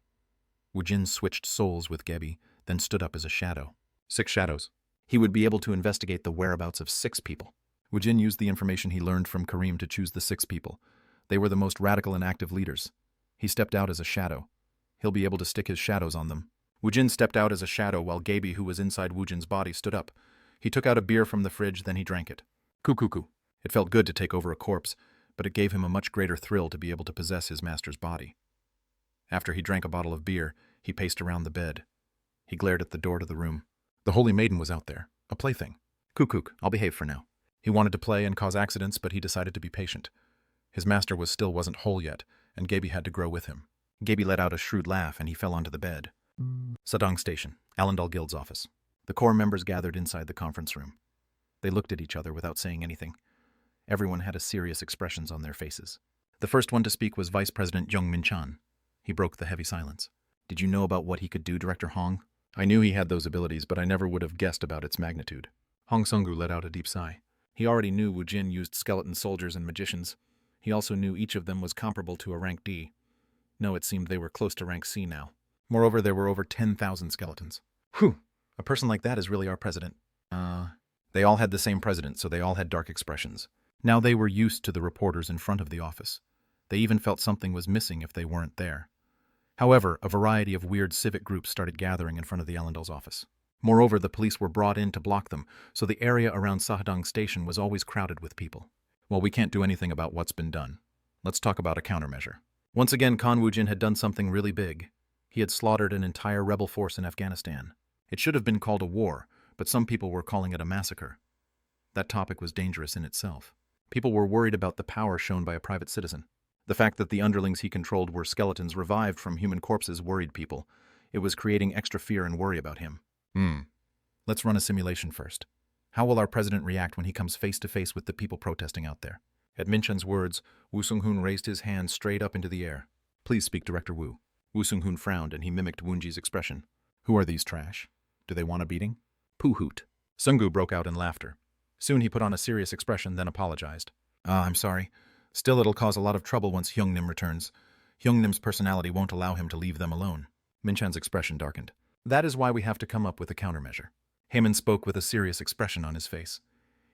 Woojin switched souls with Gaby, then stood up as a shadow. 6 shadows. He would be able to investigate the whereabouts of 6 people. Woojin used the information he learned from Kareem to choose the 6 people. They were the most radical and active leaders. He stepped out as a shadow. He'll be able to stick his shadows on them. Woojin stepped out as a shadow while Gaby, who was inside Woojin's body, stood up. He took out a beer from the fridge, then he drank it. Kukuku. It felt good to take over a corpse, but it gave him a much greater thrill to be able to possess his master's body. After he drank a bottle of beer, he paced around the bed. He glared at the door to the room. The Holy Maiden was out there, a plaything. Kukuk, I'll behave for now. He wanted to play and cause accidents, but he decided to be patient. His master still wasn't whole yet, and Gaby had to grow with him. Gaby let out a shrewd laugh, and he fell onto the bed. Sadong Station, Allendale Guild's office. The core members gathered inside the conference room. They looked at each other without saying anything. Everyone had serious expressions on their faces. The first one to speak was Vice President Young Min-chan. He broke the heavy silence. Did you know about what he could do, Director Hong? I knew he had those abilities, but I never would have guessed about its magnitude. Hong Sung-gu let out a deep sigh. He already knew Woojin used skeleton soldiers and magicians. He also knew each of them was comparable to a rank D. No, it seemed they were close to rank C now. Moreover, there were over 10,000 skeletons. Whew! A person like that is really our president. They all had the same president, so they all had dark expressions. Now they were used to the reporters in front of the office. They even felt something was missing if they weren't there. However, a variety of weird civic groups started gathering in front of the Allendale's office. Moreover, the police were brought in to block them, so the area around Sahadong Station was always crowded with people. Well, we can't do anything about what's been done. Let's talk about a countermeasure. Once again, Kang Woojin had done something really big. He had slaughtered an entire rebel force in Afghanistan. It should have been called a war, but some people were calling it a massacre. That topic was dangerous in itself. People were worried about the power shown by a private citizen. The fact that the underlings he controlled were skeletons revived from human corpses worried people. It was creating extra fear and worry about him. Let's run a simulation first. How will our president react when he comes face to face with the people protesting out there? At Min-chan's words, Woo Sung-hoon raised his hand straight up into the air. Please speak, Director Woo. Woo Sung-hoon frowned and he mimicked Woonji's expression. Who are these trash? Do they want a beating? Poo-hoot. Sung-gu broke out in laughter. Soon he put on a serious expression, then apologized. I'm sorry. Still, it'll cause a lot of trouble once Hyung-nim returns. Hyung-nim's personality won't allow him to leave them alone. Min-chan's expression darkened. That is why we have to come up with a countermeasure. Heyman spoke with a serious expression on his face.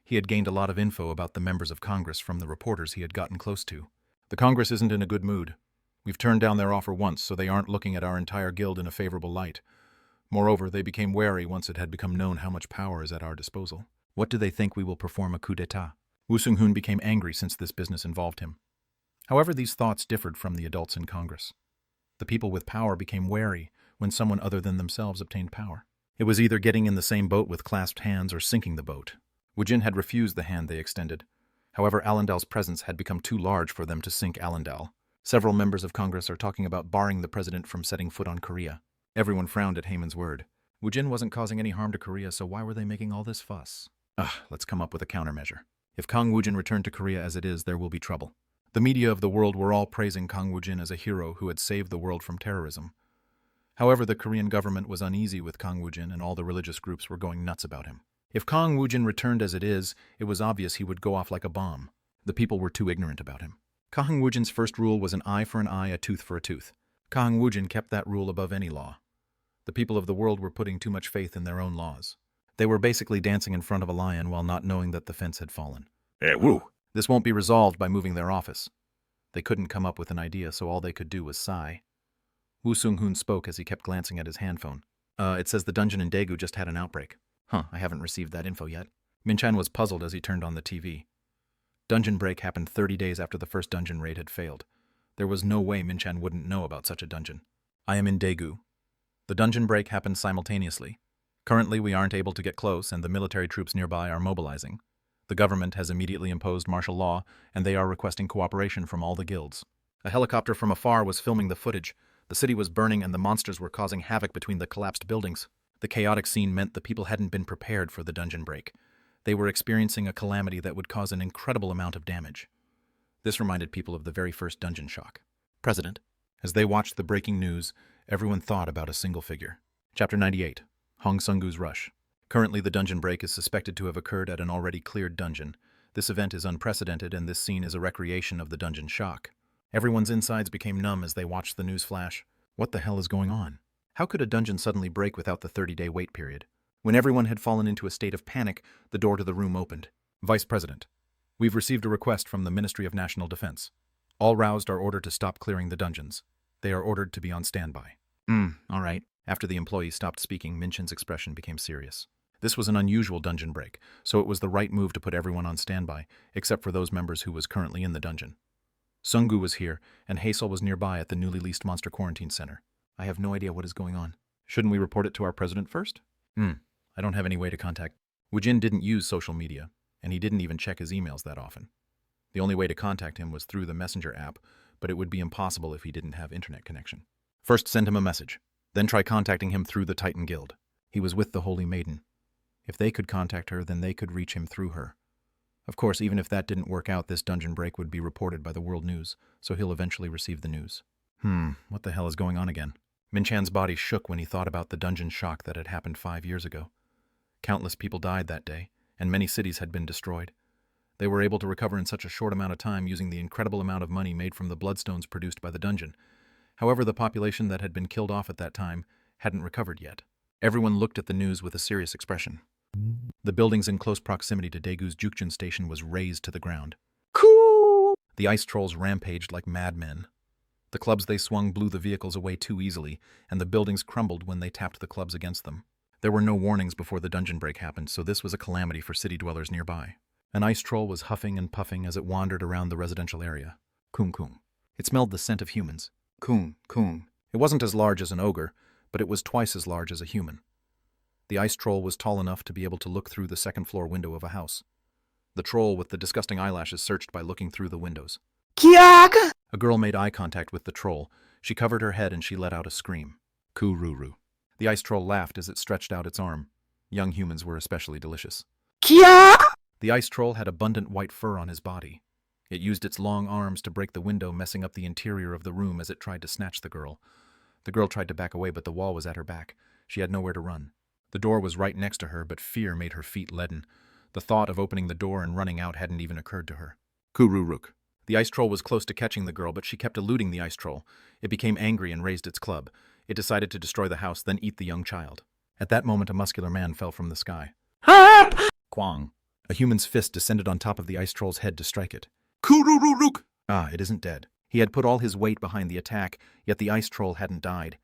He had gained a lot of info about the members of Congress from the reporters he had gotten close to. The Congress isn't in a good mood. We've turned down their offer once, so they aren't looking at our entire guild in a favorable light. Moreover, they became wary once it had become known how much power is at our disposal. What do they think we will perform a coup d'etat? Woo Sung-hoon became angry since this business involved him. However, these thoughts differed from the adults in Congress. The people with power became wary when someone other than themselves obtained power. It was either getting in the same boat with clasped hands or sinking the boat. Woojin had refused the hand they extended. However, Allendale's presence had become too large for them to sink Allendale. Several members of Congress are talking about barring the president from setting foot on Korea. Everyone frowned at Heyman's word. Woojin wasn't causing any harm to Korea, so why were they making all this fuss? Let's come up with a countermeasure. If Kang Woojin returned to Korea as it is, there will be trouble. The media of the world were all praising Kang Woojin as a hero who had saved the world from terrorism. However, the Korean government was uneasy with Kang Woojin and all the religious groups were going nuts about him. If Kang Woojin returned as it is, it was obvious he would go off like a bomb. The people were too ignorant about him. Kang Woojin's first rule was an eye for an eye, a tooth for a tooth. Kang Woojin kept that rule above any law. The people of the world were putting too much faith in their own laws. They were basically dancing in front of a lion while not knowing that the fence had fallen. Hey, Woo. This won't be resolved by moving their office. They couldn't come up with an idea, so all they could do was sigh. Woo Sung-hoon spoke as he kept glancing at his handphone. It says the dungeon in Daegu just had an outbreak. I haven't received that info yet. Min-chan was puzzled as he turned on the TV. Dungeon break happened 30 days after the first dungeon raid had failed. There was no way Minchan wouldn't know about such a dungeon. I am in Daegu. The dungeon break happened simultaneously. Currently, we aren't able to get close, and the military troops nearby are mobilizing. The government has immediately imposed martial law, and they are requesting cooperation from all the guilds. A helicopter from afar was filming the footage. The city was burning, and the monsters were causing havoc between the collapsed buildings. The chaotic scene meant the people hadn't been prepared for the dungeon break. They were experiencing a calamity that would cause an incredible amount of damage. This reminded people of the very first dungeon shock. President. As they watched the breaking news, everyone thought about a single figure. Chapter 98. Hong Sung-gu's Rush. Currently, the dungeon break is suspected to have occurred at an already cleared dungeon. This event is unprecedented, and this scene is a recreation of the dungeon shock. Everyone's insides became numb as they watched the news flash. What the hell is going on? How could a dungeon suddenly break without the 30-day wait period? When everyone had fallen into a state of panic, the door to the room opened. Vice President, we've received a request from the Ministry of National Defense. All roused are ordered to stop clearing the dungeons. They are ordered to be on standby. All right. After the employee stopped speaking, Minchin's expression became serious. This was an unusual dungeon break, so it was the right move to put everyone on standby, except for those members who was currently in the dungeon. Sung-gu was here, and Hazel was nearby at the newly leased Monster Quarantine Center. I have no idea what is going on. Shouldn't we report it to our president first? I don't have any way to contact. Woojin didn't use social media, and he didn't even check his emails that often. The only way to contact him was through the Messenger app, but it would be impossible if he didn't have internet connection. First, send him a message. Then try contacting him through the Titan Guild. He was with the Holy Maiden. If they could contact her, then they could reach him through her. Of course, even if that didn't work out, this dungeon break would be reported by the world news, so he'll eventually receive the news. What the hell is going on again? Minchan's body shook when he thought about the dungeon shock that had happened 5 years ago. Countless people died that day, and many cities had been destroyed. They were able to recover in such a short amount of time using the incredible amount of money made from the bloodstones produced by the dungeon. However, the population that had been killed off at that time hadn't recovered yet. Everyone looked at the news with a serious expression. The buildings in close proximity to Daegu's Jukjun station was razed to the ground. Cool. The ice trolls rampaged like madmen. The clubs they swung blew the vehicles away too easily, and the buildings crumbled when they tapped the clubs against them. There were no warnings before the dungeon break happened, so this was a calamity for city dwellers nearby. An ice troll was huffing and puffing as it wandered around the residential area. Kung kung. It smelled the scent of humans. Kung kung. It wasn't as large as an ogre, but it was twice as large as a human. The ice troll was tall enough to be able to look through the second-floor window of a house. The troll with the disgusting eyelashes searched by looking through the windows. Kiak. A girl made eye contact with the troll. She covered her head and she let out a scream. Kururu. The ice troll laughed as it stretched out its arm. Young humans were especially delicious. Kiak. The ice troll had abundant white fur on his body. It used its long arms to break the window, messing up the interior of the room as it tried to snatch the girl. The girl tried to back away, but the wall was at her back. She had nowhere to run. The door was right next to her, but fear made her feet leaden. The thought of opening the door and running out hadn't even occurred to her. Kururuk. The ice troll was close to catching the girl, but she kept eluding the ice troll. It became angry and raised its club. It decided to destroy the house, then eat the young child. At that moment, a muscular man fell from the sky. Help. Kwang. A human's fist descended on top of the ice troll's head to strike it. Kururuk! It isn't dead. He had put all his weight behind the attack, yet the ice troll hadn't died.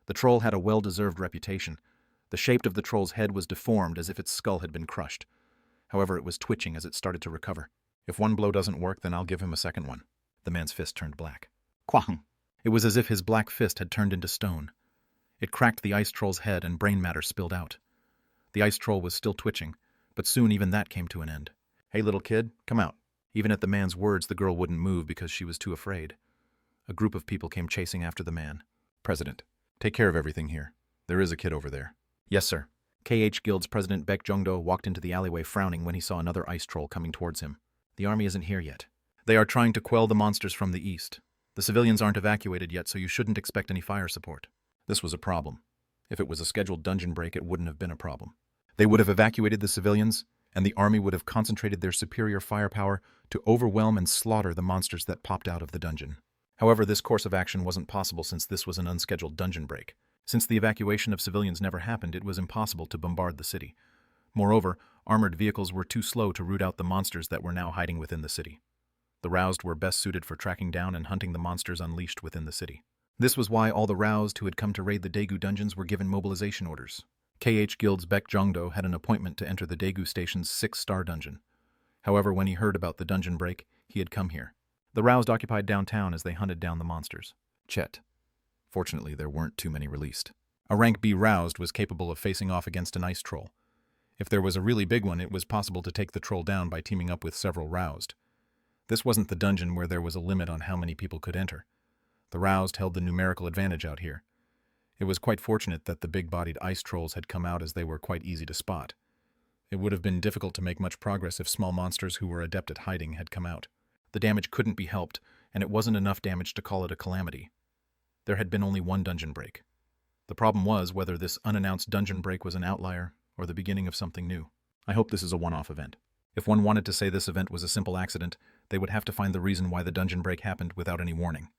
The troll had a well-deserved reputation. The shape of the troll's head was deformed as if its skull had been crushed. However, it was twitching as it started to recover. If one blow doesn't work, then I'll give him a second one. The man's fist turned black. Kwang. It was as if his black fist had turned into stone. It cracked the ice troll's head and brain matter spilled out. The ice troll was still twitching, but soon even that came to an end. Hey, little kid, come out. Even at the man's words, the girl wouldn't move because she was too afraid. A group of people came chasing after the man. President, take care of everything here. There is a kid over there. Yes, sir. KH Guild's President Baek Jongdo walked into the alleyway frowning when he saw another ice troll coming towards him. The army isn't here yet. They are trying to quell the monsters from the east. The civilians aren't evacuated yet, so you shouldn't expect any fire support. This was a problem. If it was a scheduled dungeon break, it wouldn't have been a problem. They would have evacuated the civilians, and the army would have concentrated their superior firepower to overwhelm and slaughter the monsters that popped out of the dungeon. However, this course of action wasn't possible since this was an unscheduled dungeon break. Since the evacuation of civilians never happened, it was impossible to bombard the city. Moreover, armored vehicles were too slow to root out the monsters that were now hiding within the city. The roused were best suited for tracking down and hunting the monsters unleashed within the city. This was why all the roused who had come to raid the Daegu dungeons were given mobilization orders. KH Guild's Baek Jongdo had an appointment to enter the Daegu station's 6-star dungeon. However, when he heard about the dungeon break, he had come here. The roused occupied downtown as they hunted down the monsters. Chet. Fortunately, there weren't too many released. A rank B roused was capable of facing off against an ice troll. If there was a really big one, it was possible to take the troll down by teaming up with several roused. This wasn't the dungeon where there was a limit on how many people could enter. The roused held the numerical advantage out here. It was quite fortunate that the big-bodied ice trolls had come out, as they were quite easy to spot. It would have been difficult to make much progress if small monsters who were adept at hiding had come out. The damage couldn't be helped, and it wasn't enough damage to call it a calamity. There had been only one dungeon break. The problem was whether this unannounced dungeon break was an outlier or the beginning of something new. I hope this is a one-off event. If one wanted to say this event was a simple accident, they would have to find the reason why the dungeon break happened without any warning.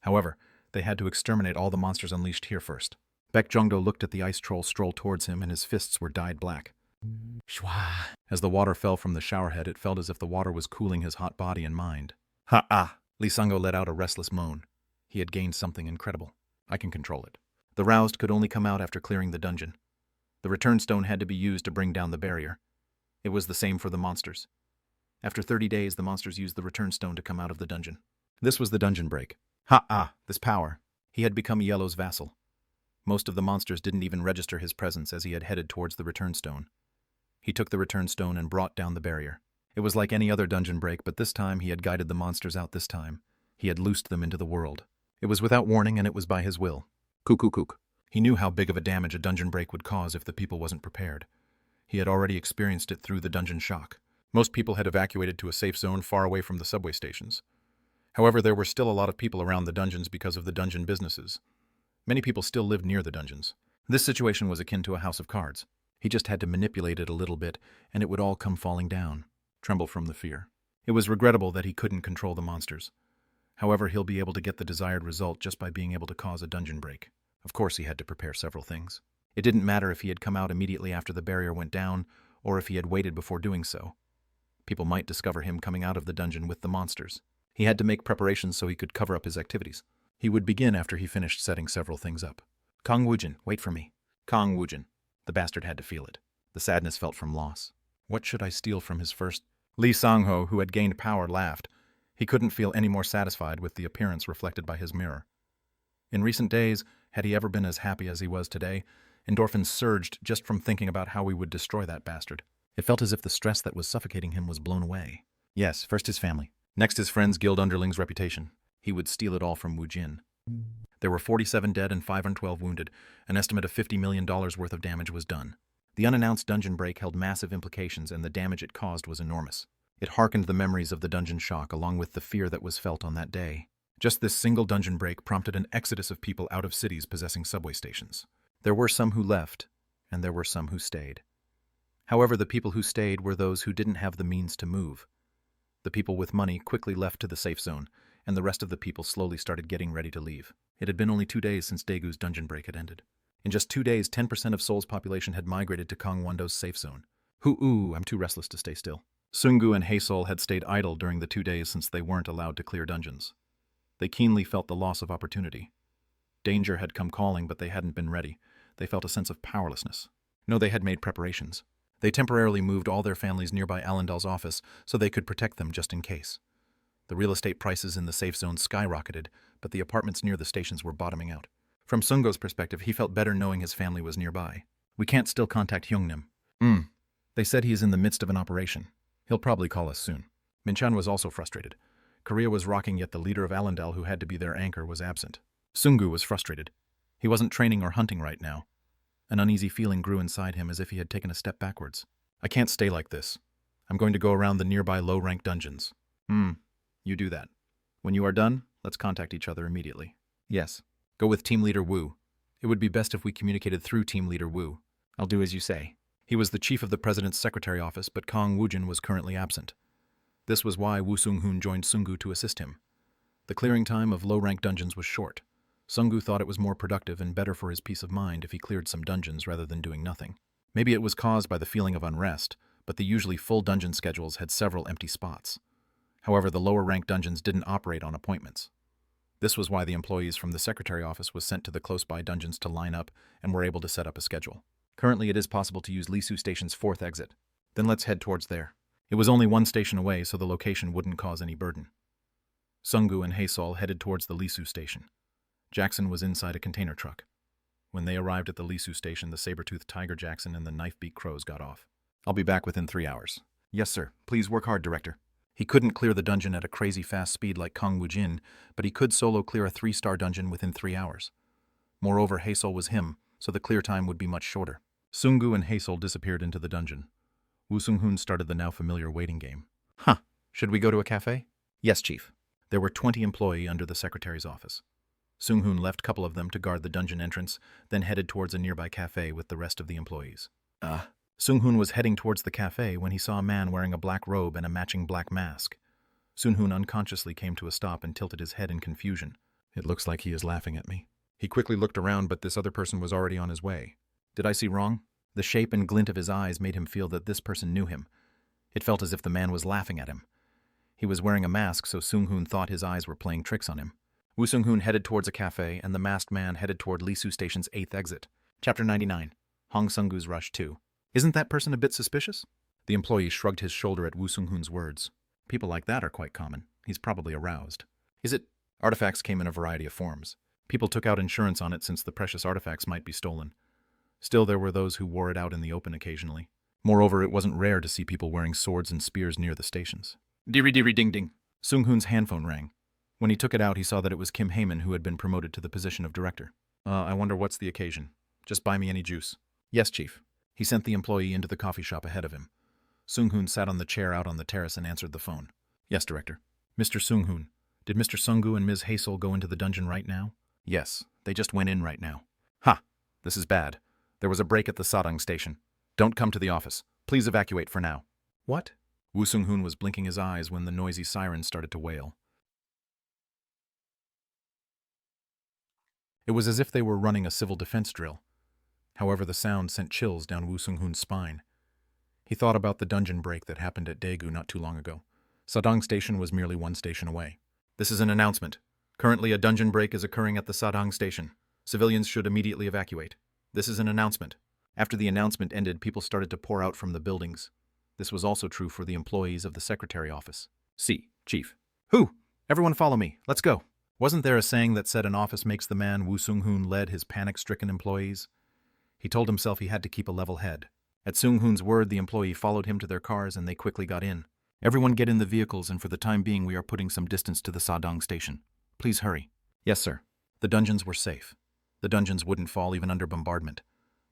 However, they had to exterminate all the monsters unleashed here first. Baek Jongdo looked at the ice troll stroll towards him, and his fists were dyed black. Shwa. As the water fell from the showerhead, it felt as if the water was cooling his hot body and mind. Ha-ah! Lee Sango let out a restless moan. He had gained something incredible. I can control it. The roused could only come out after clearing the dungeon. The return stone had to be used to bring down the barrier. It was the same for the monsters. After 30 days, the monsters used the return stone to come out of the dungeon. This was the dungeon break. Ha-ah! This power. He had become Yellow's vassal. Most of the monsters didn't even register his presence as he had headed towards the return stone. He took the return stone and brought down the barrier. It was like any other dungeon break, but this time he had guided the monsters out this time. He had loosed them into the world. It was without warning, and it was by his will. Kook. He knew how big of a damage a dungeon break would cause if the people wasn't prepared. He had already experienced it through the dungeon shock. Most people had evacuated to a safe zone far away from the subway stations. However, there were still a lot of people around the dungeons because of the dungeon businesses. Many people still lived near the dungeons. This situation was akin to a house of cards. He just had to manipulate it a little bit, and it would all come falling down. Tremble from the fear. It was regrettable that he couldn't control the monsters. However, he'll be able to get the desired result just by being able to cause a dungeon break. Of course, he had to prepare several things. It didn't matter if he had come out immediately after the barrier went down, or if he had waited before doing so. People might discover him coming out of the dungeon with the monsters. He had to make preparations so he could cover up his activities. He would begin after he finished setting several things up. Kang Woojin, wait for me. Kang Woojin. The bastard had to feel it. The sadness felt from loss. What should I steal from his first? Lee Sang-ho, who had gained power, laughed. He couldn't feel any more satisfied with the appearance reflected by his mirror. In recent days, had he ever been as happy as he was today, endorphins surged just from thinking about how he would destroy that bastard. It felt as if the stress that was suffocating him was blown away. Yes, first his family. Next his friends' guild underlings' reputation. He would steal it all from Woojin. There were 47 dead and 512 wounded. An estimate of $50 million worth of damage was done. The unannounced dungeon break held massive implications, and the damage it caused was enormous. It harkened the memories of the dungeon shock along with the fear that was felt on that day. Just this single dungeon break prompted an exodus of people out of cities possessing subway stations. There were some who left, and there were some who stayed. However, the people who stayed were those who didn't have the means to move. The people with money quickly left to the safe zone, and the rest of the people slowly started getting ready to leave. It had been only 2 days since Daegu's dungeon break had ended. In just 2 days, 10% of Seoul's population had migrated to Gangwon-do's safe zone. I'm too restless to stay still. Sungu and Haesol had stayed idle during the 2 days since they weren't allowed to clear dungeons. They keenly felt the loss of opportunity. Danger had come calling, but they hadn't been ready. They felt a sense of powerlessness. No, they had made preparations. They temporarily moved all their families nearby Allendale's office so they could protect them just in case. The real estate prices in the safe zone skyrocketed, but the apartments near the stations were bottoming out. From Sungo's perspective, he felt better knowing his family was nearby. We can't still contact Hyungnim. They said he is in the midst of an operation. He'll probably call us soon. Minchan was also frustrated. Korea was rocking, yet the leader of Allendale, who had to be their anchor, was absent. Sungu was frustrated. He wasn't training or hunting right now. An uneasy feeling grew inside him as if he had taken a step backwards. I can't stay like this. I'm going to go around the nearby low-rank dungeons. You do that. When you are done, let's contact each other immediately. Yes. Go with Team Leader Wu. It would be best if we communicated through Team Leader Wu. I'll do as you say. He was the chief of the President's Secretary Office, but Kang Woojin was currently absent. This was why Woo Sung-hoon joined Sungu to assist him. The clearing time of low-rank dungeons was short. Sungu thought it was more productive and better for his peace of mind if he cleared some dungeons rather than doing nothing. Maybe it was caused by the feeling of unrest, but the usually full dungeon schedules had several empty spots. However, the lower-ranked dungeons didn't operate on appointments. This was why the employees from the Secretary Office was sent to the close-by dungeons to line up and were able to set up a schedule. Currently, it is possible to use Lisu Station's 4th exit. Then let's head towards there. It was only 1 station away, so the location wouldn't cause any burden. Sungu and Haesol headed towards the Lisu station. Jackson was inside a container truck. When they arrived at the Lisu station, the saber-toothed tiger Jackson and the knife-beak crows got off. I'll be back within 3 hours. Yes, sir. Please work hard, Director. He couldn't clear the dungeon at a crazy fast speed like Kang Woojin, but he could solo clear a 3-star dungeon within 3 hours. Moreover, Haesol was him, so the clear time would be much shorter. Sungu and Haesol disappeared into the dungeon. Woo Sung-hoon started the now familiar waiting game. Huh. Should we go to a cafe? Yes, Chief. There were 20 employees under the secretary's office. Sung-hoon left a couple of them to guard the dungeon entrance, then headed towards a nearby cafe with the rest of the employees. Sung-hoon was heading towards the cafe when he saw a man wearing a black robe and a matching black mask. Sung-hoon unconsciously came to a stop and tilted his head in confusion. It looks like he is laughing at me. He quickly looked around, but this other person was already on his way. Did I see wrong? The shape and glint of his eyes made him feel that this person knew him. It felt as if the man was laughing at him. He was wearing a mask, so Sung-hoon thought his eyes were playing tricks on him. Woo Sung-hoon headed towards a cafe, and the masked man headed toward Lisu Station's 8th exit. Chapter 99. Hong Sung-gu's Rush 2. Isn't that person a bit suspicious? The employee shrugged his shoulder at Woo Sung-hoon's words. People like that are quite common. He's probably aroused. Is it? Artifacts came in a variety of forms. People took out insurance on it since the precious artifacts might be stolen. Still, there were those who wore it out in the open occasionally. Moreover, it wasn't rare to see people wearing swords and spears near the stations. Diri-diri-ding-ding. Sung-hoon's handphone rang. When he took it out, he saw that it was Kim Heyman, who had been promoted to the position of director. I wonder what's the occasion. Just buy me any juice. Yes, Chief. He sent the employee into the coffee shop ahead of him. Sung-hoon sat on the chair out on the terrace and answered the phone. Yes, Director. Mr. Sung-hoon, did Mr. Sungu and Ms. Haesol go into the dungeon right now? Yes, they just went in right now. Ha! This is bad. There was a break at the Sadang station. Don't come to the office. Please evacuate for now. What? Woo Sung-hoon was blinking his eyes when the noisy siren started to wail. It was as if they were running a civil defense drill. However, the sound sent chills down Woo Sung-hoon's spine. He thought about the dungeon break that happened at Daegu not too long ago. Sadang Station was merely 1 station away. This is an announcement. Currently, a dungeon break is occurring at the Sadang Station. Civilians should immediately evacuate. This is an announcement. After the announcement ended, people started to pour out from the buildings. This was also true for the employees of the secretary office. See, Chief. Who? Everyone follow me. Let's go. Wasn't there a saying that said an office makes the man? Woo Sung-hoon led his panic-stricken employees? He told himself he had to keep a level head. At Sung-hoon's word, the employee followed him to their cars and they quickly got in. Everyone get in the vehicles, and for the time being we are putting some distance to the Sadang station. Please hurry. Yes, sir. The dungeons were safe. The dungeons wouldn't fall even under bombardment.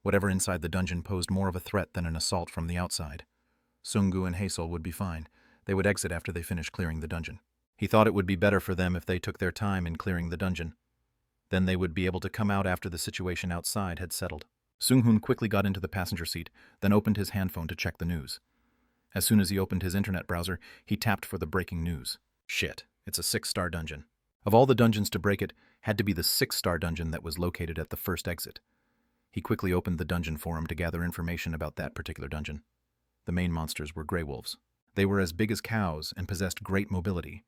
Whatever inside the dungeon posed more of a threat than an assault from the outside. Sungu and Haesol would be fine. They would exit after they finished clearing the dungeon. He thought it would be better for them if they took their time in clearing the dungeon. Then they would be able to come out after the situation outside had settled. Sung-hoon quickly got into the passenger seat, then opened his handphone to check the news. As soon as he opened his internet browser, he tapped for the breaking news. Shit, it's a 6-star dungeon. Of all the dungeons to break it, had to be the 6-star dungeon that was located at the first exit. He quickly opened the dungeon forum to gather information about that particular dungeon. The main monsters were grey wolves. They were as big as cows and possessed great mobility.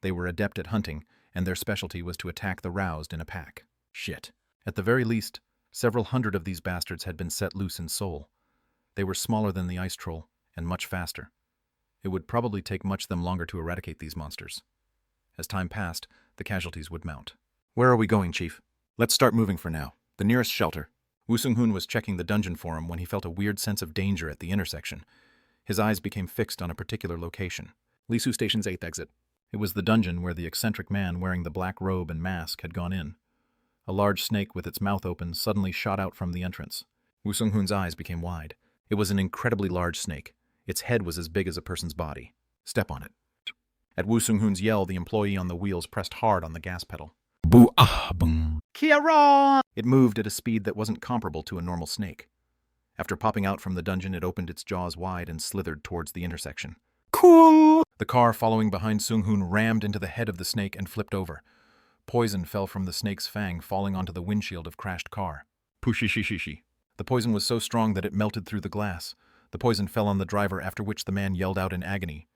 They were adept at hunting, and their specialty was to attack the roused in a pack. Shit. At the very least, several hundred of these bastards had been set loose in Seoul. They were smaller than the ice troll, and much faster. It would probably take much them longer to eradicate these monsters. As time passed, the casualties would mount. Where are we going, Chief? Let's start moving for now. The nearest shelter. Woo Sung-hoon was checking the dungeon forum when he felt a weird sense of danger at the intersection. His eyes became fixed on a particular location. Lisu Station's 8th exit. It was the dungeon where the eccentric man wearing the black robe and mask had gone in. A large snake with its mouth open suddenly shot out from the entrance. Woo Sung-hoon's eyes became wide. It was an incredibly large snake. Its head was as big as a person's body. Step on it. At Woo Sung-hoon's yell, the employee on the wheels pressed hard on the gas pedal. Boo-ah-boom. Kieran! It moved at a speed that wasn't comparable to a normal snake. After popping out from the dungeon, it opened its jaws wide and slithered towards the intersection. Cool! The car following behind Sung-hoon rammed into the head of the snake and flipped over. Poison fell from the snake's fang, falling onto the windshield of crashed car. Pushishishishi. The poison was so strong that it melted through the glass. The poison fell on the driver, after which the man yelled out in agony.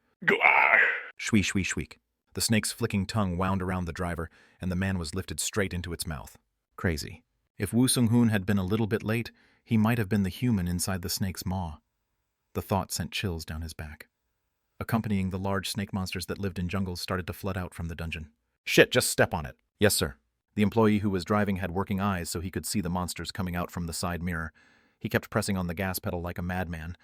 Shwee shwee shweek. The snake's flicking tongue wound around the driver, and the man was lifted straight into its mouth. Crazy. If Woo Sung-hoon had been a little bit late, he might have been the human inside the snake's maw. The thought sent chills down his back. accompanying the large snake monsters that lived in jungles, started to flood out from the dungeon. Shit, just step on it. Yes, sir. The employee who was driving had working eyes, so he could see the monsters coming out from the side mirror. He kept pressing on the gas pedal like a madman.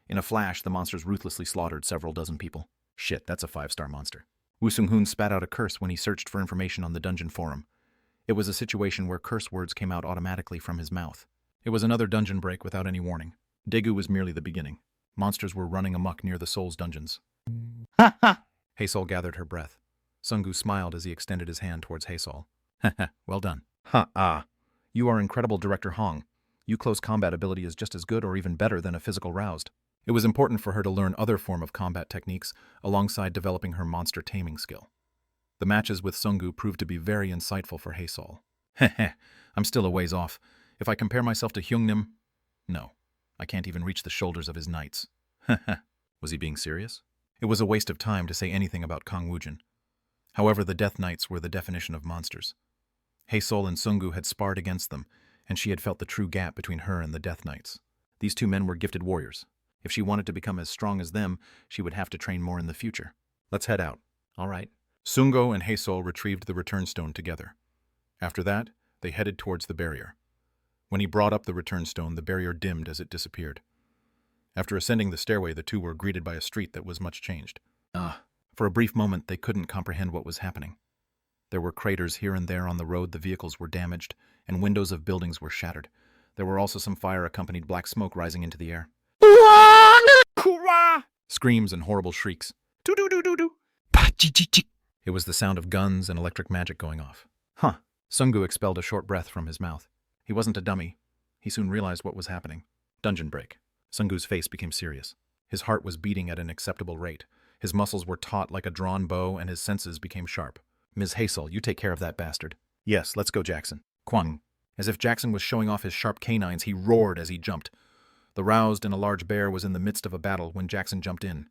In a flash, the monsters ruthlessly slaughtered several dozen people. Shit, that's a 5-star monster. Woo Sung-hoon spat out a curse when he searched for information on the dungeon forum. It was a situation where curse words came out automatically from his mouth. It was another dungeon break without any warning. Daegu was merely the beginning. Monsters were running amok near the Soul's dungeons. Ha ha! Haesol gathered her breath. Sungu smiled as he extended his hand towards Haesol. Heh, well done. Ha-ah. You are incredible, Director Hong. Your close combat ability is just as good or even better than a physical roused. It was important for her to learn other form of combat techniques alongside developing her monster taming skill. The matches with Sungu proved to be very insightful for Haesol. Heh, I'm still a ways off. If I compare myself to Hyungnim, no, I can't even reach the shoulders of his knights. Was he being serious? It was a waste of time to say anything about Kang Woojin. However, the Death Knights were the definition of monsters. Haesol and Sungu had sparred against them, and she had felt the true gap between her and the Death Knights. These two men were gifted warriors. If she wanted to become as strong as them, she would have to train more in the future. Let's head out. All right. Sungo and Haesol retrieved the return stone together. After that, they headed towards the barrier. When he brought up the return stone, the barrier dimmed as it disappeared. After ascending the stairway, the two were greeted by a street that was much changed. For a brief moment, they couldn't comprehend what was happening. There were craters here and there on the road, the vehicles were damaged, and windows of buildings were shattered. There were also some fire-accompanied black smoke rising into the air. Screams and horrible shrieks. It was the sound of guns and electric magic going off. Sungu expelled a short breath from his mouth. He wasn't a dummy. He soon realized what was happening. Dungeon break. Sungu's face became serious. His heart was beating at an acceptable rate. His muscles were taut like a drawn bow, and his senses became sharp. Ms. Haesol, you take care of that bastard. Yes, let's go, Jackson. Kwang. As if Jackson was showing off his sharp canines, he roared as he jumped. The roused and a large bear was in the midst of a battle when Jackson jumped in.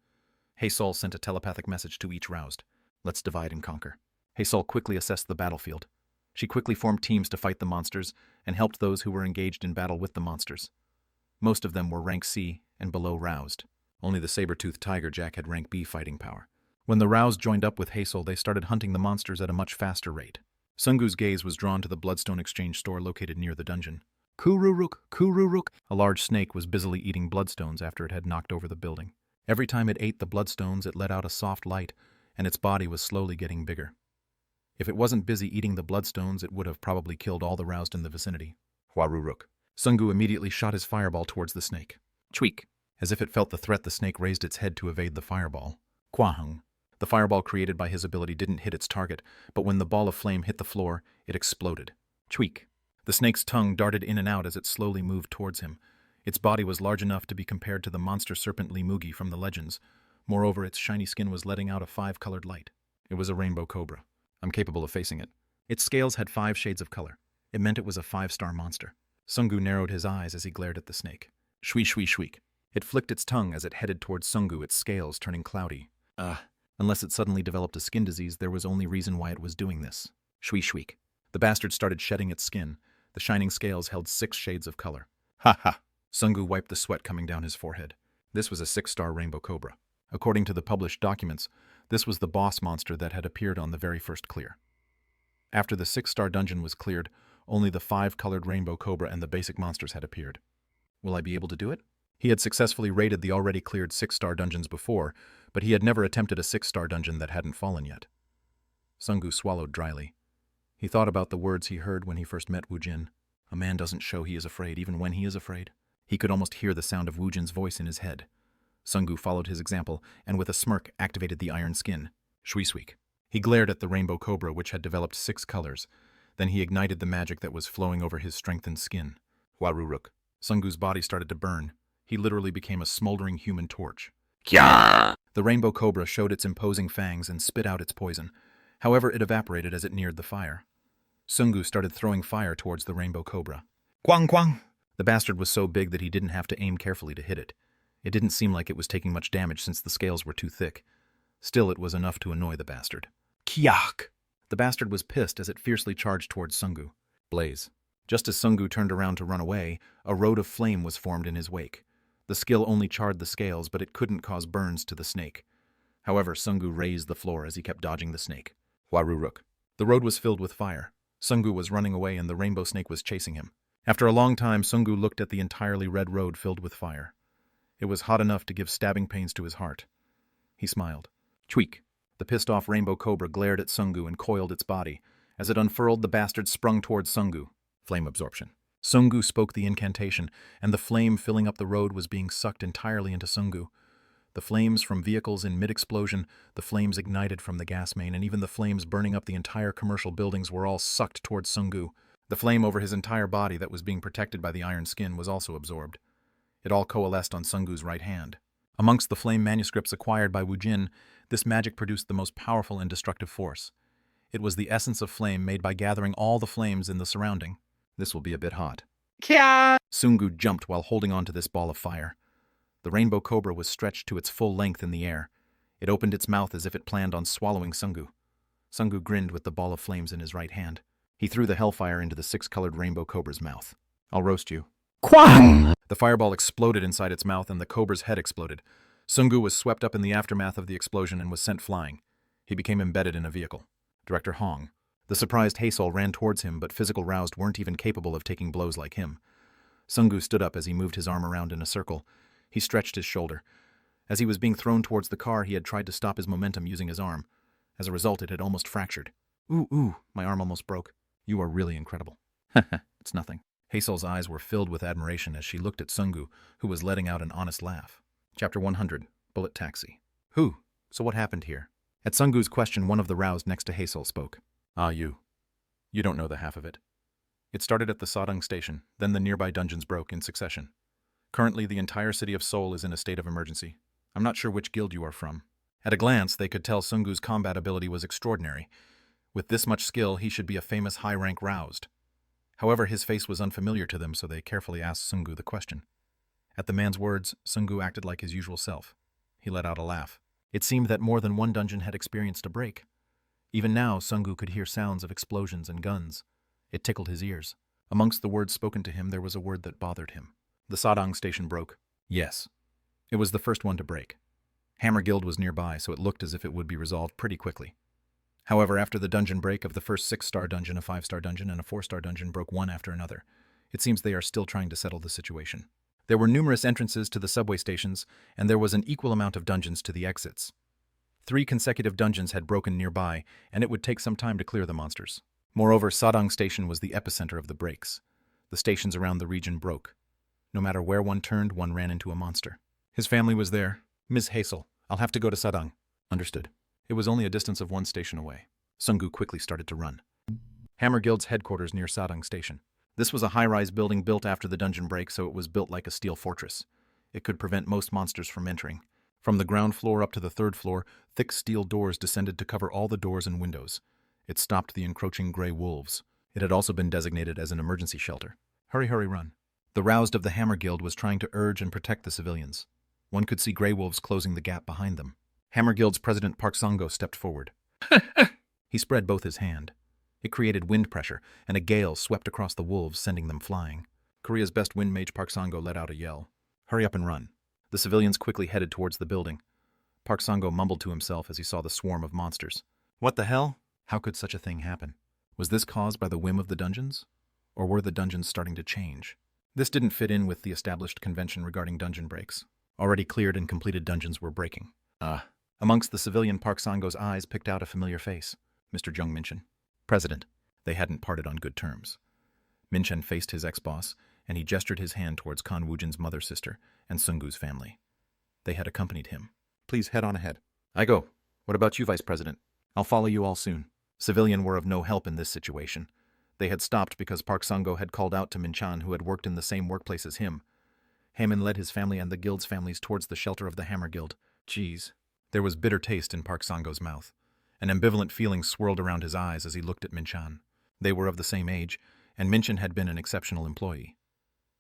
Haesol sent a telepathic message to each roused. Let's divide and conquer. Haesol quickly assessed the battlefield. She quickly formed teams to fight the monsters and helped those who were engaged in battle with the monsters. Most of them were rank C and below roused. Only the saber-toothed tiger Jack had rank B fighting power. When the roused joined up with Haesol, they started hunting the monsters at a much faster rate. Sungu's gaze was drawn to the Bloodstone Exchange store located near the dungeon. Kururuk, Kururuk. A large snake was busily eating bloodstones after it had knocked over the building. Every time it ate the bloodstones, it let out a soft light, and its body was slowly getting bigger. If it wasn't busy eating the bloodstones, it would have probably killed all the roused in the vicinity. Huaruruk. Sungu immediately shot his fireball towards the snake. Chweek. As if it felt the threat, the snake raised its head to evade the fireball. Kwahung. The fireball created by his ability didn't hit its target, but when the ball of flame hit the floor, it exploded. Chweek. The snake's tongue darted in and out as it slowly moved towards him. Its body was large enough to be compared to the monster serpent Limugi from the legends. Moreover, its shiny skin was letting out a 5-colored light. It was a rainbow cobra. I'm capable of facing it. Its scales had 5 shades of color. It meant it was a 5-star monster. Sungu narrowed his eyes as he glared at the snake. Shwee shwee shweek. It flicked its tongue as it headed towards Sungu, its scales turning cloudy. Unless it suddenly developed a skin disease, there was only reason why it was doing this. Shwee shweek. The bastard started shedding its skin. The shining scales held 6 shades of color. Ha ha! Sungu wiped the sweat coming down his forehead. This was a 6-star rainbow cobra. According to the published documents, this was the boss monster that had appeared on the very first clear. After the 6-star dungeon was cleared, only the 5-colored rainbow cobra and the basic monsters had appeared. Will I be able to do it? He had successfully raided the already cleared 6-star dungeons before, but he had never attempted a 6-star dungeon that hadn't fallen yet. Sungu swallowed dryly. He thought about the words he heard when he first met Woojin. A man doesn't show he is afraid even when he is afraid. He could almost hear the sound of Woojin's voice in his head. Sungu followed his example and with a smirk activated the iron skin. Shweesweek. He glared at the rainbow cobra which had developed 6 colors. Then he ignited the magic that was flowing over his strengthened skin. Huaruruk. Sungu's body started to burn. He literally became a smoldering human torch. Kya! The rainbow cobra showed its imposing fangs and spit out its poison. However, it evaporated as it neared the fire. Sungu started throwing fire towards the rainbow cobra. Kwang kwang! The bastard was so big that he didn't have to aim carefully to hit it. It didn't seem like it was taking much damage since the scales were too thick. Still, it was enough to annoy the bastard. Kyak! The bastard was pissed as it fiercely charged towards Sungu. Blaze. Just as Sungu turned around to run away, a road of flame was formed in his wake. The skill only charred the scales, but it couldn't cause burns to the snake. However, Sungu raised the floor as he kept dodging the snake. Waruruk. The road was filled with fire. Sungu was running away and the rainbow snake was chasing him. After a long time, Sungu looked at the entirely red road filled with fire. It was hot enough to give stabbing pains to his heart. He smiled. Tweak. The pissed-off rainbow cobra glared at Sungu and coiled its body. As it unfurled, the bastard sprung towards Sungu. Flame absorption. Sungu spoke the incantation, and the flame filling up the road was being sucked entirely into Sungu. The flames from vehicles in mid-explosion, the flames ignited from the gas main, and even the flames burning up the entire commercial buildings were all sucked towards Sungu. The flame over his entire body that was being protected by the iron skin was also absorbed. It all coalesced on Sungu's right hand. Amongst the flame manuscripts acquired by Woojin, this magic produced the most powerful and destructive force. It was the essence of flame made by gathering all the flames in the surrounding. This will be a bit hot. Kya? Sungu jumped while holding on to this ball of fire. The rainbow cobra was stretched to its full length in the air. It opened its mouth as if it planned on swallowing Sungu. Sungu grinned with the ball of flames in his right hand. He threw the hellfire into the six-colored rainbow cobra's mouth. I'll roast you. Quang! The fireball exploded inside its mouth and the cobra's head exploded. Sungu was swept up in the aftermath of the explosion and was sent flying. He became embedded in a vehicle. Director Hong. The surprised Haesol ran towards him, but physical roused weren't even capable of taking blows like him. Sungu stood up as he moved his arm around in a circle. He stretched his shoulder. As he was being thrown towards the car, he had tried to stop his momentum using his arm. As a result, it had almost fractured. Ooh, my arm almost broke. You are really incredible. It's nothing. Haesol's eyes were filled with admiration as she looked at Sungu, who was letting out an honest laugh. Chapter 100, Bullet Taxi. Who? So what happened here? At Sungu's question, one of the roused next to Haesol spoke. You. You don't know the half of it. It started at the Sadang station, then the nearby dungeons broke in succession. Currently, the entire city of Seoul is in a state of emergency. I'm not sure which guild you are from. At a glance, they could tell Sungu's combat ability was extraordinary. With this much skill, he should be a famous high-rank roused. However, his face was unfamiliar to them, so they carefully asked Sungu the question. At the man's words, Sungu acted like his usual self. He let out a laugh. It seemed that more than one dungeon had experienced a break. Even now, Sungu could hear sounds of explosions and guns. It tickled his ears. Amongst the words spoken to him, there was a word that bothered him. The Sadang station broke. Yes. It was the first one to break. Hammer Guild was nearby, so it looked as if it would be resolved pretty quickly. However, after the dungeon break of the first 6-star dungeon, a 5-star dungeon, and a 4-star dungeon broke one after another, it seems they are still trying to settle the situation. There were numerous entrances to the subway stations, and there was an equal amount of dungeons to the exits. 3 consecutive dungeons had broken nearby, and it would take some time to clear the monsters. Moreover, Sadang Station was the epicenter of the breaks. The stations around the region broke. No matter where one turned, one ran into a monster. His family was there. Ms. Haesol, I'll have to go to Sadang. Understood. It was only a distance of 1 station away. Sungu quickly started to run. Hammer Guild's headquarters near Sadang Station. This was a high-rise building built after the dungeon break, so it was built like a steel fortress. It could prevent most monsters from entering. From the ground floor up to the 3rd floor, thick steel doors descended to cover all the doors and windows. It stopped the encroaching gray wolves. It had also been designated as an emergency shelter. Hurry, run. The roused of the Hammer Guild was trying to urge and protect the civilians. One could see gray wolves closing the gap behind them. Hammer Guild's president Park Sang-go stepped forward. He spread both his hand. It created wind pressure, and a gale swept across the wolves, sending them flying. Korea's best wind mage Park Sang-go let out a yell. Hurry up and run. The civilians quickly headed towards the building. Park Sang-go mumbled to himself as he saw the swarm of monsters. What the hell? How could such a thing happen? Was this caused by the whim of the dungeons? Or were the dungeons starting to change? This didn't fit in with the established convention regarding dungeon breaks. Already cleared and completed dungeons were breaking. Amongst the civilian, Park Sang-go's eyes picked out a familiar face. Mr. Jung Minchen. President. They hadn't parted on good terms. Minchen faced his ex-boss, and he gestured his hand towards Kang Woojin's mother-sister and Sungu's family. They had accompanied him. Please head on ahead. I go. What about you, Vice President? I'll follow you all soon. Civilian were of no help in this situation. They had stopped because Park Sang-go had called out to Minchan, who had worked in the same workplace as him. Hammond led his family and the guild's families towards the shelter of the Hammer Guild. Geez. There was bitter taste in Park Sang-go's mouth. An ambivalent feeling swirled around his eyes as he looked at Minchan. They were of the same age, and Minchan had been an exceptional employee.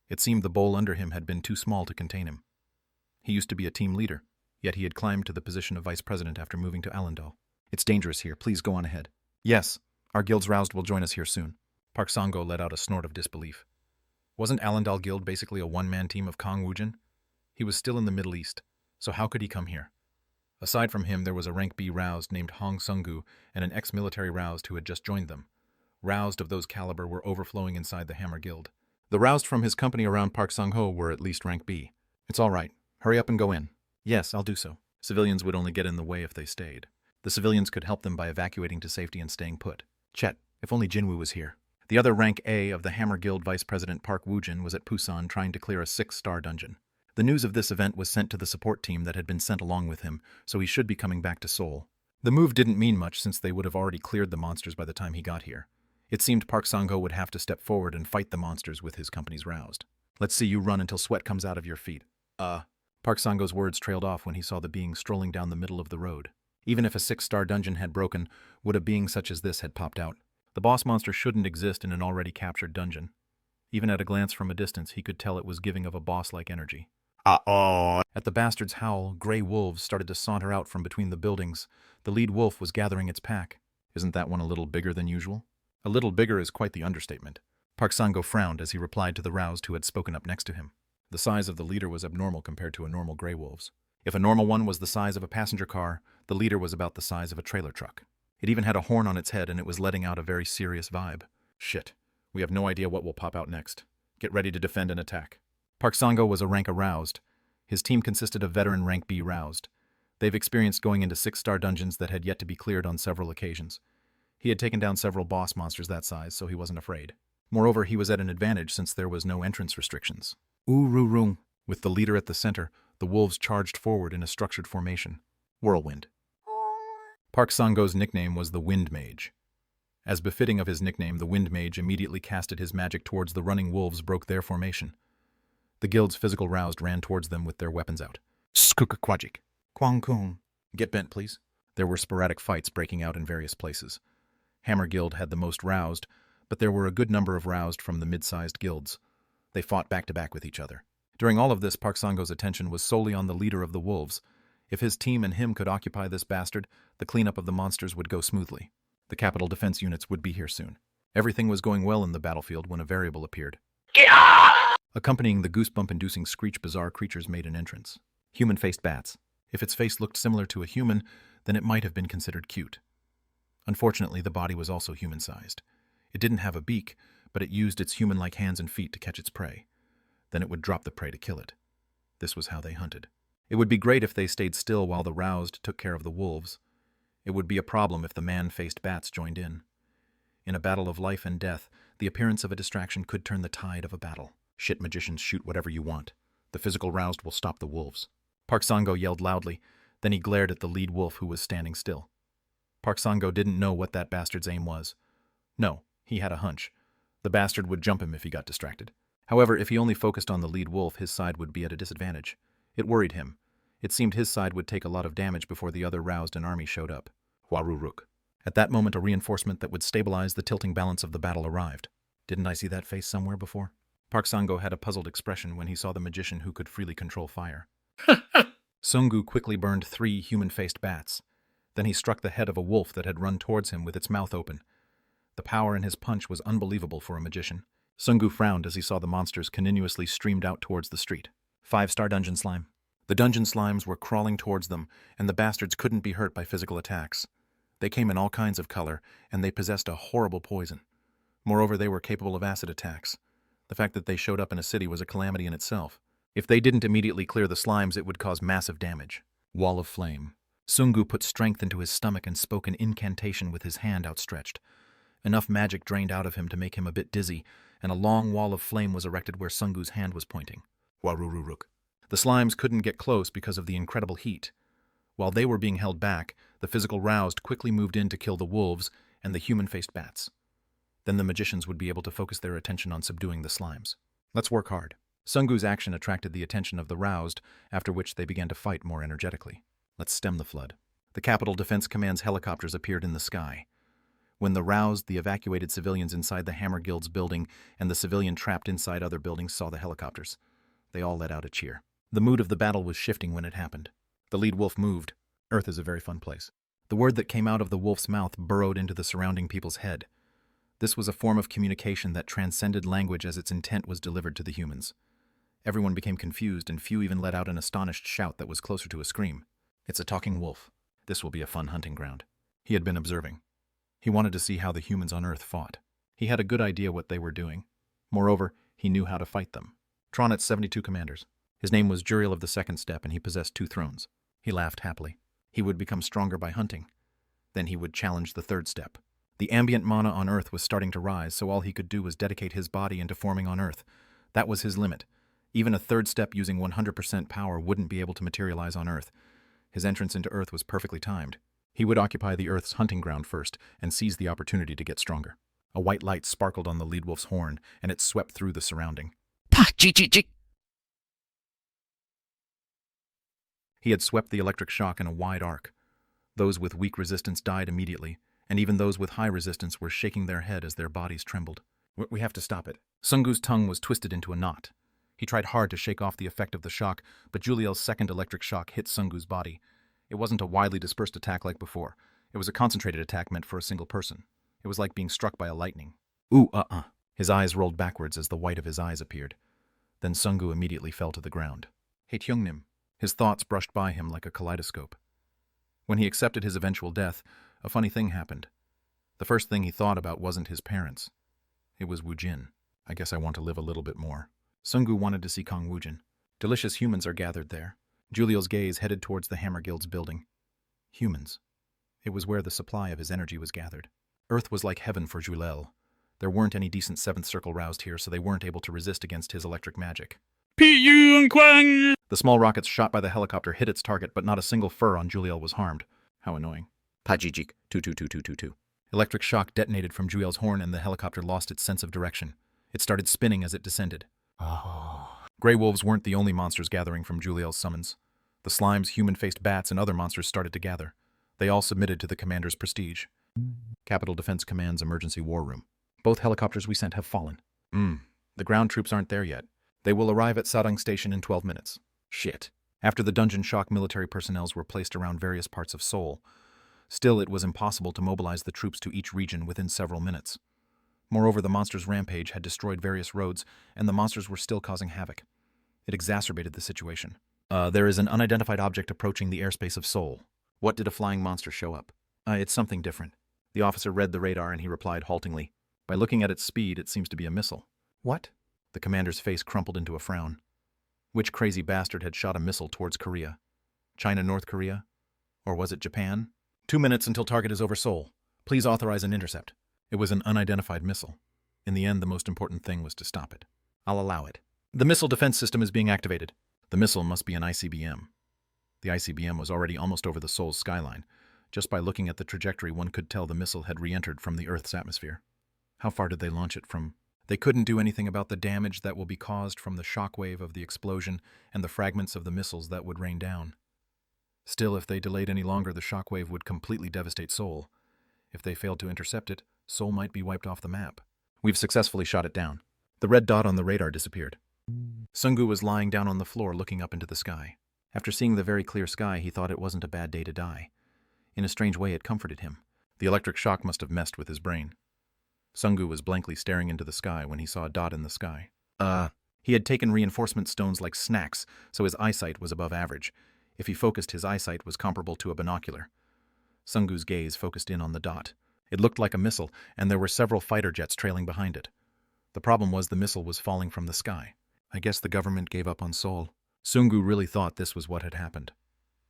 It seemed the bowl under him had been too small to contain him. He used to be a team leader, yet he had climbed to the position of vice president after moving to Allendale. It's dangerous here. Please go on ahead. Yes, our guild's roused will join us here soon. Park Sang-go let out a snort of disbelief. Wasn't Allendale Guild basically a one-man team of Kang Woojin? He was still in the Middle East, so how could he come here? Aside from him, there was a rank B roused named Hong Sung-gu and an ex-military roused who had just joined them. Roused of those caliber were overflowing inside the Hammer Guild. The roused from his company around Park Sung-ho were at least rank B. It's all right. Hurry up and go in. Yes, I'll do so. Civilians would only get in the way if they stayed. The civilians could help them by evacuating to safety and staying put. Chet, if only Jinwoo was here. The other rank A of the Hammer Guild Vice President Park Woojin was at Busan trying to clear a 6-star dungeon. The news of this event was sent to the support team that had been sent along with him, so he should be coming back to Seoul. The move didn't mean much since they would have already cleared the monsters by the time he got here. It seemed Park Sang-ho would have to step forward and fight the monsters with his company's roused. Let's see you run until sweat comes out of your feet. Park Sang-ho's words trailed off when he saw the being strolling down the middle of the road. Even if a 6-star dungeon had broken, would a being such as this had popped out? The boss monster shouldn't exist in an already captured dungeon. Even at a glance from a distance, he could tell it was giving of a boss-like energy. At the bastard's howl, gray wolves started to saunter out from between the buildings. The lead wolf was gathering its pack. Isn't that one a little bigger than usual? A little bigger is quite the understatement. Park Sang-ho frowned as he replied to the roused who had spoken up next to him. The size of the leader was abnormal compared to a normal gray wolf's. If a normal one was the size of a passenger car, the leader was about the size of a trailer truck. It even had a horn on its head and it was letting out a very serious vibe. Shit, we have no idea what will pop out next. Get ready to defend and attack. Park Sang-ho was a rank aroused. His team consisted of veteran rank B roused. They've experienced going into 6-star dungeons that had yet to be cleared on several occasions. He had taken down several boss monsters that size, so he wasn't afraid. Moreover, he was at an advantage since there was no entrance restrictions. Rung. With the leader at the center, the wolves charged forward in a structured formation. Whirlwind. Park Sang-ho's nickname was the Wind Mage. As befitting of his nickname, the Wind Mage immediately casted his magic towards the running wolves, broke their formation. The guild's physical roused ran towards them with their weapons out. Skukakwajik. Kwangkung. Get bent, please. There were sporadic fights breaking out in various places. Hammer Guild had the most roused, but there were a good number of roused from the mid-sized guilds. They fought back-to-back with each other. During all of this, Park Sang-ho's attention was solely on the leader of the wolves. If his team and him could occupy this bastard, the cleanup of the monsters would go smoothly. The capital defense units would be here soon. Everything was going well in the battlefield when a variable appeared. Accompanying the goosebump-inducing screech, bizarre creatures made an entrance. Human-faced bats. If its face looked similar to a human, then it might have been considered cute. Unfortunately, the body was also human-sized. It didn't have a beak, but it used its human-like hands and feet to catch its prey. Then it would drop the prey to kill it. This was how they hunted. It would be great if they stayed still while the roused took care of the wolves. It would be a problem if the man-faced bats joined in. In a battle of life and death, the appearance of a distraction could turn the tide of a battle. Shit, magicians, shoot whatever you want. The physical roused will stop the wolves. Park Sang-ho yelled loudly. Then he glared at the lead wolf who was standing still. Park Sang-ho didn't know what that bastard's aim was. No, he had a hunch. The bastard would jump him if he got distracted. However, if he only focused on the lead wolf, his side would be at a disadvantage. It worried him. It seemed his side would take a lot of damage before the other roused and army showed up. Huaruruk. At that moment, a reinforcement that would stabilize the tilting balance of the battle arrived. Didn't I see that face somewhere before? Park Sang-ho had a puzzled expression when he saw the magician who could freely control fire. Sung-gu quickly burned 3 human-faced bats. Then he struck the head of a wolf that had run towards him with its mouth open. The power in his punch was unbelievable for a magician. Sung-gu frowned as he saw the monsters continuously streamed out towards the street. 5-star dungeon slime. The dungeon slimes were crawling towards them, and the bastards couldn't be hurt by physical attacks. They came in all kinds of color, and they possessed a horrible poison. Moreover, they were capable of acid attacks. The fact that they showed up in a city was a calamity in itself. If they didn't immediately clear the slimes, it would cause massive damage. Wall of flame. Sung-gu put strength into his stomach and spoke an incantation with his hand outstretched. Enough magic drained out of him to make him a bit dizzy, and a long wall of flame was erected where Sung-gu's hand was pointing. Warururuk. The slimes couldn't get close because of the incredible heat. While they were being held back, the physical roused quickly moved in to kill the wolves and the human-faced bats. Then the magicians would be able to focus their attention on subduing the slimes. Let's work hard. Sung-gu's action attracted the attention of the roused, after which they began to fight more energetically. Let's stem the flood. The Capital Defense Command's helicopters appeared in the sky. When the roused, the evacuated civilians inside the Hammer Guild's building and the civilian trapped inside other buildings saw the helicopters. They all let out a cheer. The mood of the battle was shifting when it happened. The lead wolf moved. Earth is a very fun place. The word that came out of the wolf's mouth burrowed into the surrounding people's head. This was a form of communication that transcended language as its intent was delivered to the humans. Everyone became confused, and few even let out an astonished shout that was closer to a scream. It's a talking wolf. This will be a fun hunting ground. He had been observing. He wanted to see how the humans on Earth fought. He had a good idea what they were doing. Moreover, he knew how to fight them. Tronet's 72 commanders. His name was Juriel of the Second Step, and he possessed 2 thrones. He laughed happily. He would become stronger by hunting. Then he would challenge the 3rd step. The ambient mana on Earth was starting to rise, so all he could do was dedicate his body into forming on Earth. That was his limit. Even a 3rd step using 100% power wouldn't be able to materialize on Earth. His entrance into Earth was perfectly timed. He would occupy the Earth's hunting ground first and seize the opportunity to get stronger. A white light sparkled on the lead wolf's horn, and it swept through the surrounding. He had swept the electric shock in a wide arc. Those with weak resistance died immediately, and even those with high resistance were shaking their head as their bodies trembled. We have to stop it. Sungu's tongue was twisted into a knot. He tried hard to shake off the effect of the shock, but Juriel's second electric shock hit Sungu's body. It wasn't a widely dispersed attack like before. It was a concentrated attack meant for a single person. It was like being struck by a lightning. His eyes rolled backwards as the white of his eyes appeared. Then Sungu immediately fell to the ground. Hey Hyungnim. His thoughts brushed by him like a kaleidoscope. When he accepted his eventual death, a funny thing happened. The first thing he thought about wasn't his parents. It was Woojin. I guess I want to live a little bit more. Sungu wanted to see Kang Woojin. Delicious humans are gathered there. Juriel's gaze headed towards the Hammer Guild's building. Humans. It was where the supply of his energy was gathered. Earth was like heaven for Juriel. There weren't any decent 7th circle roused here, so they weren't able to resist against his electric magic. The small rockets shot by the helicopter hit its target, but not a single fur on Juriel was harmed. How annoying. Pajijik, 22222. Electric shock detonated from Juriel's horn, and the helicopter lost its sense of direction. It started spinning as it descended. Grey wolves weren't the only monsters gathering from Juriel's summons. The slimes, human-faced bats, and other monsters started to gather. They all submitted to the commander's prestige. Capital Defense Command's emergency war room. Both helicopters we sent have fallen. The ground troops aren't there yet. They will arrive at Sadang Station in 12 minutes. Shit. After the dungeon shock, military personnel were placed around various parts of Seoul. Still, it was impossible to mobilize the troops to each region within several minutes. Moreover, the monsters' rampage had destroyed various roads, and the monsters were still causing havoc. It exacerbated the situation. There is an unidentified object approaching the airspace of Seoul. What did a flying monster show up? It's something different. The officer read the radar and he replied haltingly. By looking at its speed, it seems to be a missile. What? The commander's face crumpled into a frown. Which crazy bastard had shot a missile towards Korea? China, North Korea? Or was it Japan? 2 minutes until target is over Seoul. Please authorize an intercept. It was an unidentified missile. In the end, the most important thing was to stop it. I'll allow it. The missile defense system is being activated. The missile must be an ICBM. The ICBM was already almost over the Seoul's skyline. Just by looking at the trajectory, one could tell the missile had re-entered from the Earth's atmosphere. How far did they launch it from? They couldn't do anything about the damage that will be caused from the shockwave of the explosion and the fragments of the missiles that would rain down. Still, if they delayed any longer, the shockwave would completely devastate Seoul. If they failed to intercept it, Seoul might be wiped off the map. We've successfully shot it down. The red dot on the radar disappeared. Sungu was lying down on the floor looking up into the sky. After seeing the very clear sky, he thought it wasn't a bad day to die. In a strange way, it comforted him. The electric shock must have messed with his brain. Sungu was blankly staring into the sky when he saw a dot in the sky. He had taken reinforcement stones like snacks, so his eyesight was above average. If he focused, his eyesight was comparable to a binocular. Sungu's gaze focused in on the dot. It looked like a missile, and there were several fighter jets trailing behind it. The problem was the missile was falling from the sky. I guess the government gave up on Seoul. Sungu really thought this was what had happened.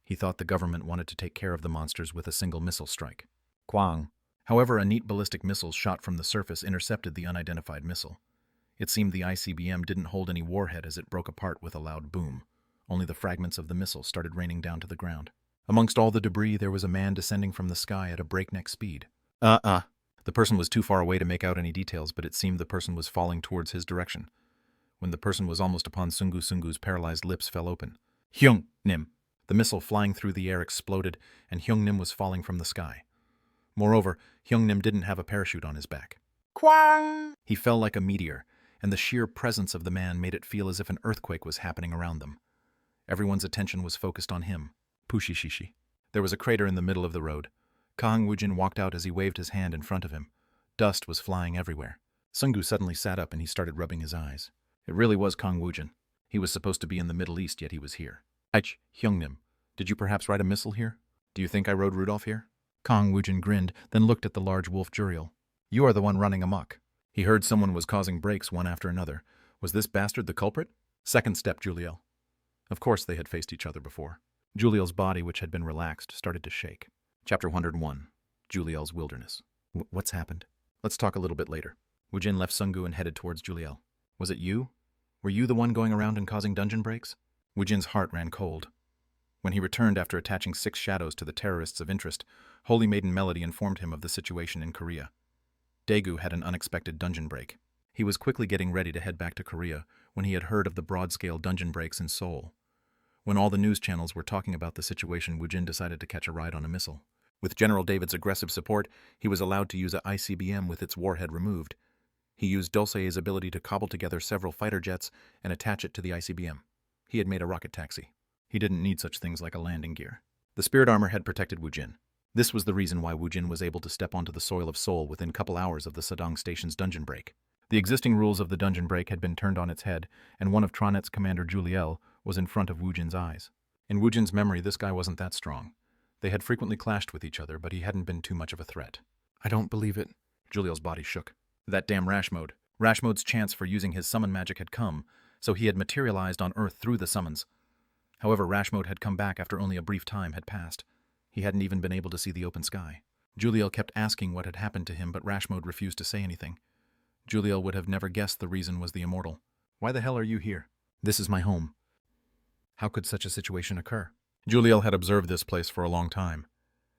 He thought the government wanted to take care of the monsters with a single missile strike. Kwang. However, a neat ballistic missile shot from the surface intercepted the unidentified missile. It seemed the ICBM didn't hold any warhead as it broke apart with a loud boom. Only the fragments of the missile started raining down to the ground. Amongst all the debris, there was a man descending from the sky at a breakneck speed. The person was too far away to make out any details, but it seemed the person was falling towards his direction. When the person was almost upon Sungu's paralyzed lips fell open. Hyung-nim. The missile flying through the air exploded, and Hyung-nim was falling from the sky. Moreover, Hyung-nim didn't have a parachute on his back. Kwang! He fell like a meteor, and the sheer presence of the man made it feel as if an earthquake was happening around them. Everyone's attention was focused on him. Pushishishi. There was a crater in the middle of the road. Kang Woojin walked out as he waved his hand in front of him. Dust was flying everywhere. Sungu suddenly sat up and he started rubbing his eyes. It really was Kang Woojin. He was supposed to be in the Middle East, yet he was here. Hyung-nim. Did you perhaps ride a missile here? Do you think I rode Rudolph here? Kang Woojin grinned, then looked at the large wolf Juriel. You are the one running amok. He heard someone was causing breaks one after another. Was this bastard the culprit? Second step, Juliel. Of course they had faced each other before. Juliel's body, which had been relaxed, started to shake. Chapter 101. Juliel's Wilderness. What's happened? Let's talk a little bit later. Woojin left Sungu and headed towards Juliel. Was it you? Were you the one going around and causing dungeon breaks? Woojin's heart ran cold. When he returned after attaching 6 shadows to the terrorists of interest, Holy Maiden Melody informed him of the situation in Korea. Daegu had an unexpected dungeon break. He was quickly getting ready to head back to Korea when he had heard of the broad-scale dungeon breaks in Seoul. When all the news channels were talking about the situation, Woojin decided to catch a ride on a missile. With General David's aggressive support, he was allowed to use a ICBM with its warhead removed. He used Dulce's ability to cobble together several fighter jets and attach it to the ICBM. He had made a rocket taxi. He didn't need such things like a landing gear. The spirit armor had protected Woojin. This was the reason why Woojin was able to step onto the soil of Seoul within a couple hours of the Sadong Station's dungeon break. The existing rules of the dungeon break had been turned on its head, and one of Tronet's commander, Juliel, was in front of Woojin's eyes. In Woojin's memory, this guy wasn't that strong. They had frequently clashed with each other, but he hadn't been too much of a threat. I don't believe it. Juliel's body shook. That damn Rashmode. Rashmode's chance for using his summon magic had come, so he had materialized on Earth through the summons. However, Rashmode had come back after only a brief time had passed. He hadn't even been able to see the open sky. Juliel kept asking what had happened to him, but Rashmode refused to say anything. Juliel would have never guessed the reason was the immortal. Why the hell are you here? This is my home. How could such a situation occur? Juliel had observed this place for a long time.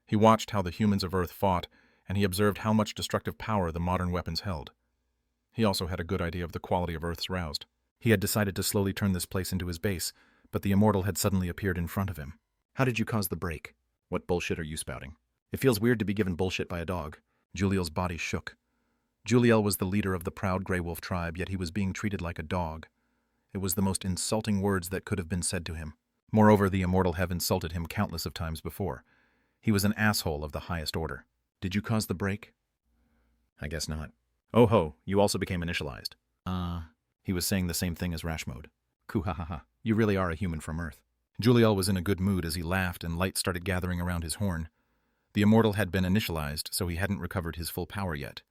He watched how the humans of Earth fought, and he observed how much destructive power the modern weapons held. He also had a good idea of the quality of Earth's roused. He had decided to slowly turn this place into his base, but the immortal had suddenly appeared in front of him. How did you cause the break? What bullshit are you spouting? It feels weird to be given bullshit by a dog. Juliel's body shook. Juliel was the leader of the proud Grey Wolf tribe, yet he was being treated like a dog. It was the most insulting words that could have been said to him. Moreover, the immortal have insulted him countless of times before. He was an asshole of the highest order. Did you cause the break? I guess not. Oh ho, you also became initialized. He was saying the same thing as Rashmode. Kuhahaha, you really are a human from Earth. Juliel was in a good mood as he laughed and light started gathering around his horn. The immortal had been initialized, so he hadn't recovered his full power yet.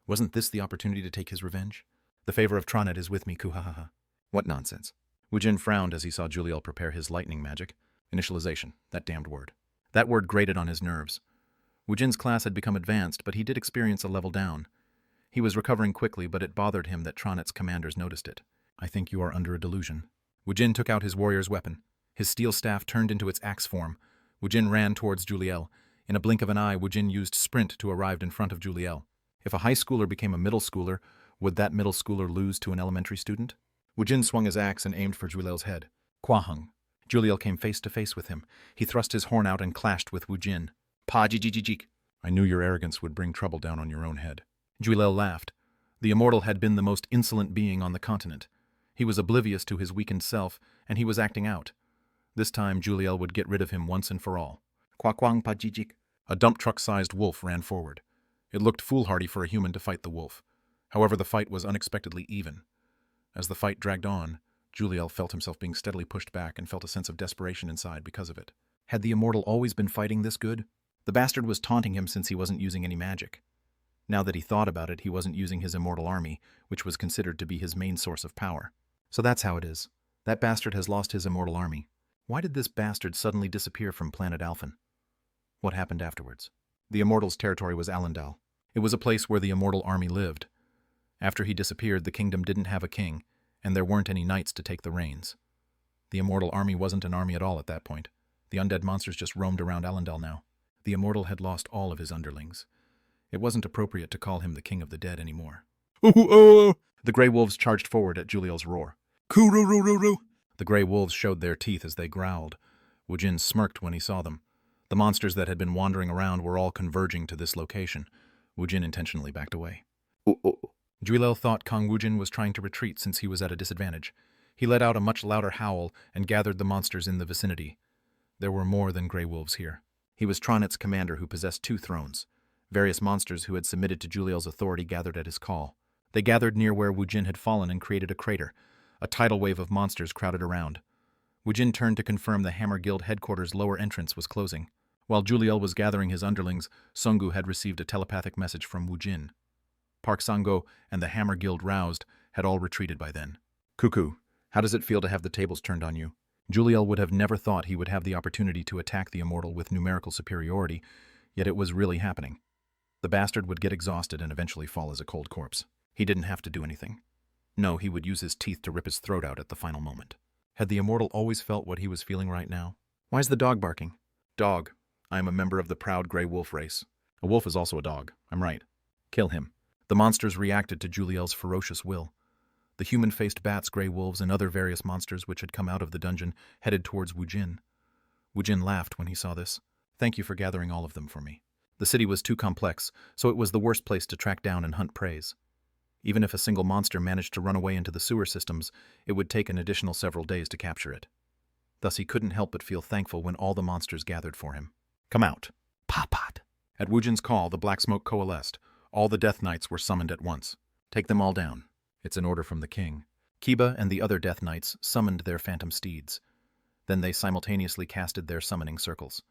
Wasn't this the opportunity to take his revenge? The favor of Tronet is with me, Kuhahaha. What nonsense. Woojin frowned as he saw Juliel prepare his lightning magic. Initialization, that damned word. That word grated on his nerves. Woojin's class had become advanced, but he did experience a level down. He was recovering quickly, but it bothered him that Tronet's commanders noticed it. I think you are under a delusion. Woojin took out his warrior's weapon. His steel staff turned into its axe form. Woojin ran towards Juliel. In a blink of an eye, Woojin used sprint to arrive in front of Juliel. If a high schooler became a middle schooler, would that middle schooler lose to an elementary student? Woojin swung his axe and aimed for Juliel's head. Kwahung. Juliel came face to face with him. He thrust his horn out and clashed with Woojin. Pa-jik-jik-jik. I knew your arrogance would bring trouble down on your own head. Juliel laughed. The immortal had been the most insolent being on the continent. He was oblivious to his weakened self, and he was acting out. This time, Juliel would get rid of him once and for all. Kwakwang pa-jik-jik. A dump truck-sized wolf ran forward. It looked foolhardy for a human to fight the wolf. However, the fight was unexpectedly even. As the fight dragged on, Juliel felt himself being steadily pushed back and felt a sense of desperation inside because of it. Had the immortal always been fighting this good? The bastard was taunting him since he wasn't using any magic. Now that he thought about it, he wasn't using his immortal army, which was considered to be his main source of power. So that's how it is. That bastard has lost his immortal army. Why did this bastard suddenly disappear from planet Alphen? What happened afterwards? The immortal's territory was Allendale. It was a place where the immortal army lived. After he disappeared, the kingdom didn't have a king, and there weren't any knights to take the reins. The immortal army wasn't an army at all at that point. The undead monsters just roamed around Allendale now. The immortal had lost all of his underlings. It wasn't appropriate to call him the king of the dead anymore. The grey wolves charged forward at Juliel's roar. Koo-roo-roo-roo-roo! The grey wolves showed their teeth as they growled. Woojin smirked when he saw them. The monsters that had been wandering around were all converging to this location. Woojin intentionally backed away. Juliel thought Kang Woojin was trying to retreat since he was at a disadvantage. He let out a much louder howl and gathered the monsters in the vicinity. There were more than grey wolves here. He was Tronet's commander who possessed 2 thrones. Various monsters who had submitted to Juliel's authority gathered at his call. They gathered near where Woojin had fallen and created a crater. A tidal wave of monsters crowded around. Woojin turned to confirm the Hammer Guild headquarters' lower entrance was closing. While Juliel was gathering his underlings, Sungu had received a telepathic message from Woojin. Park Sango and the Hammer Guild roused had all retreated by then. Cuckoo, how does it feel to have the tables turned on you? Juliel would have never thought he would have the opportunity to attack the immortal with numerical superiority, yet it was really happening. The bastard would get exhausted and eventually fall as a cold corpse. He didn't have to do anything. No, he would use his teeth to rip his throat out at the final moment. Had the immortal always felt what he was feeling right now? Why's the dog barking? Dog. I am a member of the proud gray wolf race. A wolf is also a dog. I'm right. Kill him. The monsters reacted to Juliel's ferocious will. The human-faced bats, gray wolves, and other various monsters which had come out of the dungeon headed towards Woojin. Woojin laughed when he saw this. Thank you for gathering all of them for me. The city was too complex, so it was the worst place to track down and hunt preys. Even if a single monster managed to run away into the sewer systems, it would take an additional several days to capture it. Thus he couldn't help but feel thankful when all the monsters gathered for him. Come out. Pot. At Woojin's call, the black smoke coalesced. All the Death Knights were summoned at once. Take them all down. It's an order from the king. Kiba and the other Death Knights summoned their phantom steeds. Then they simultaneously casted their summoning circles.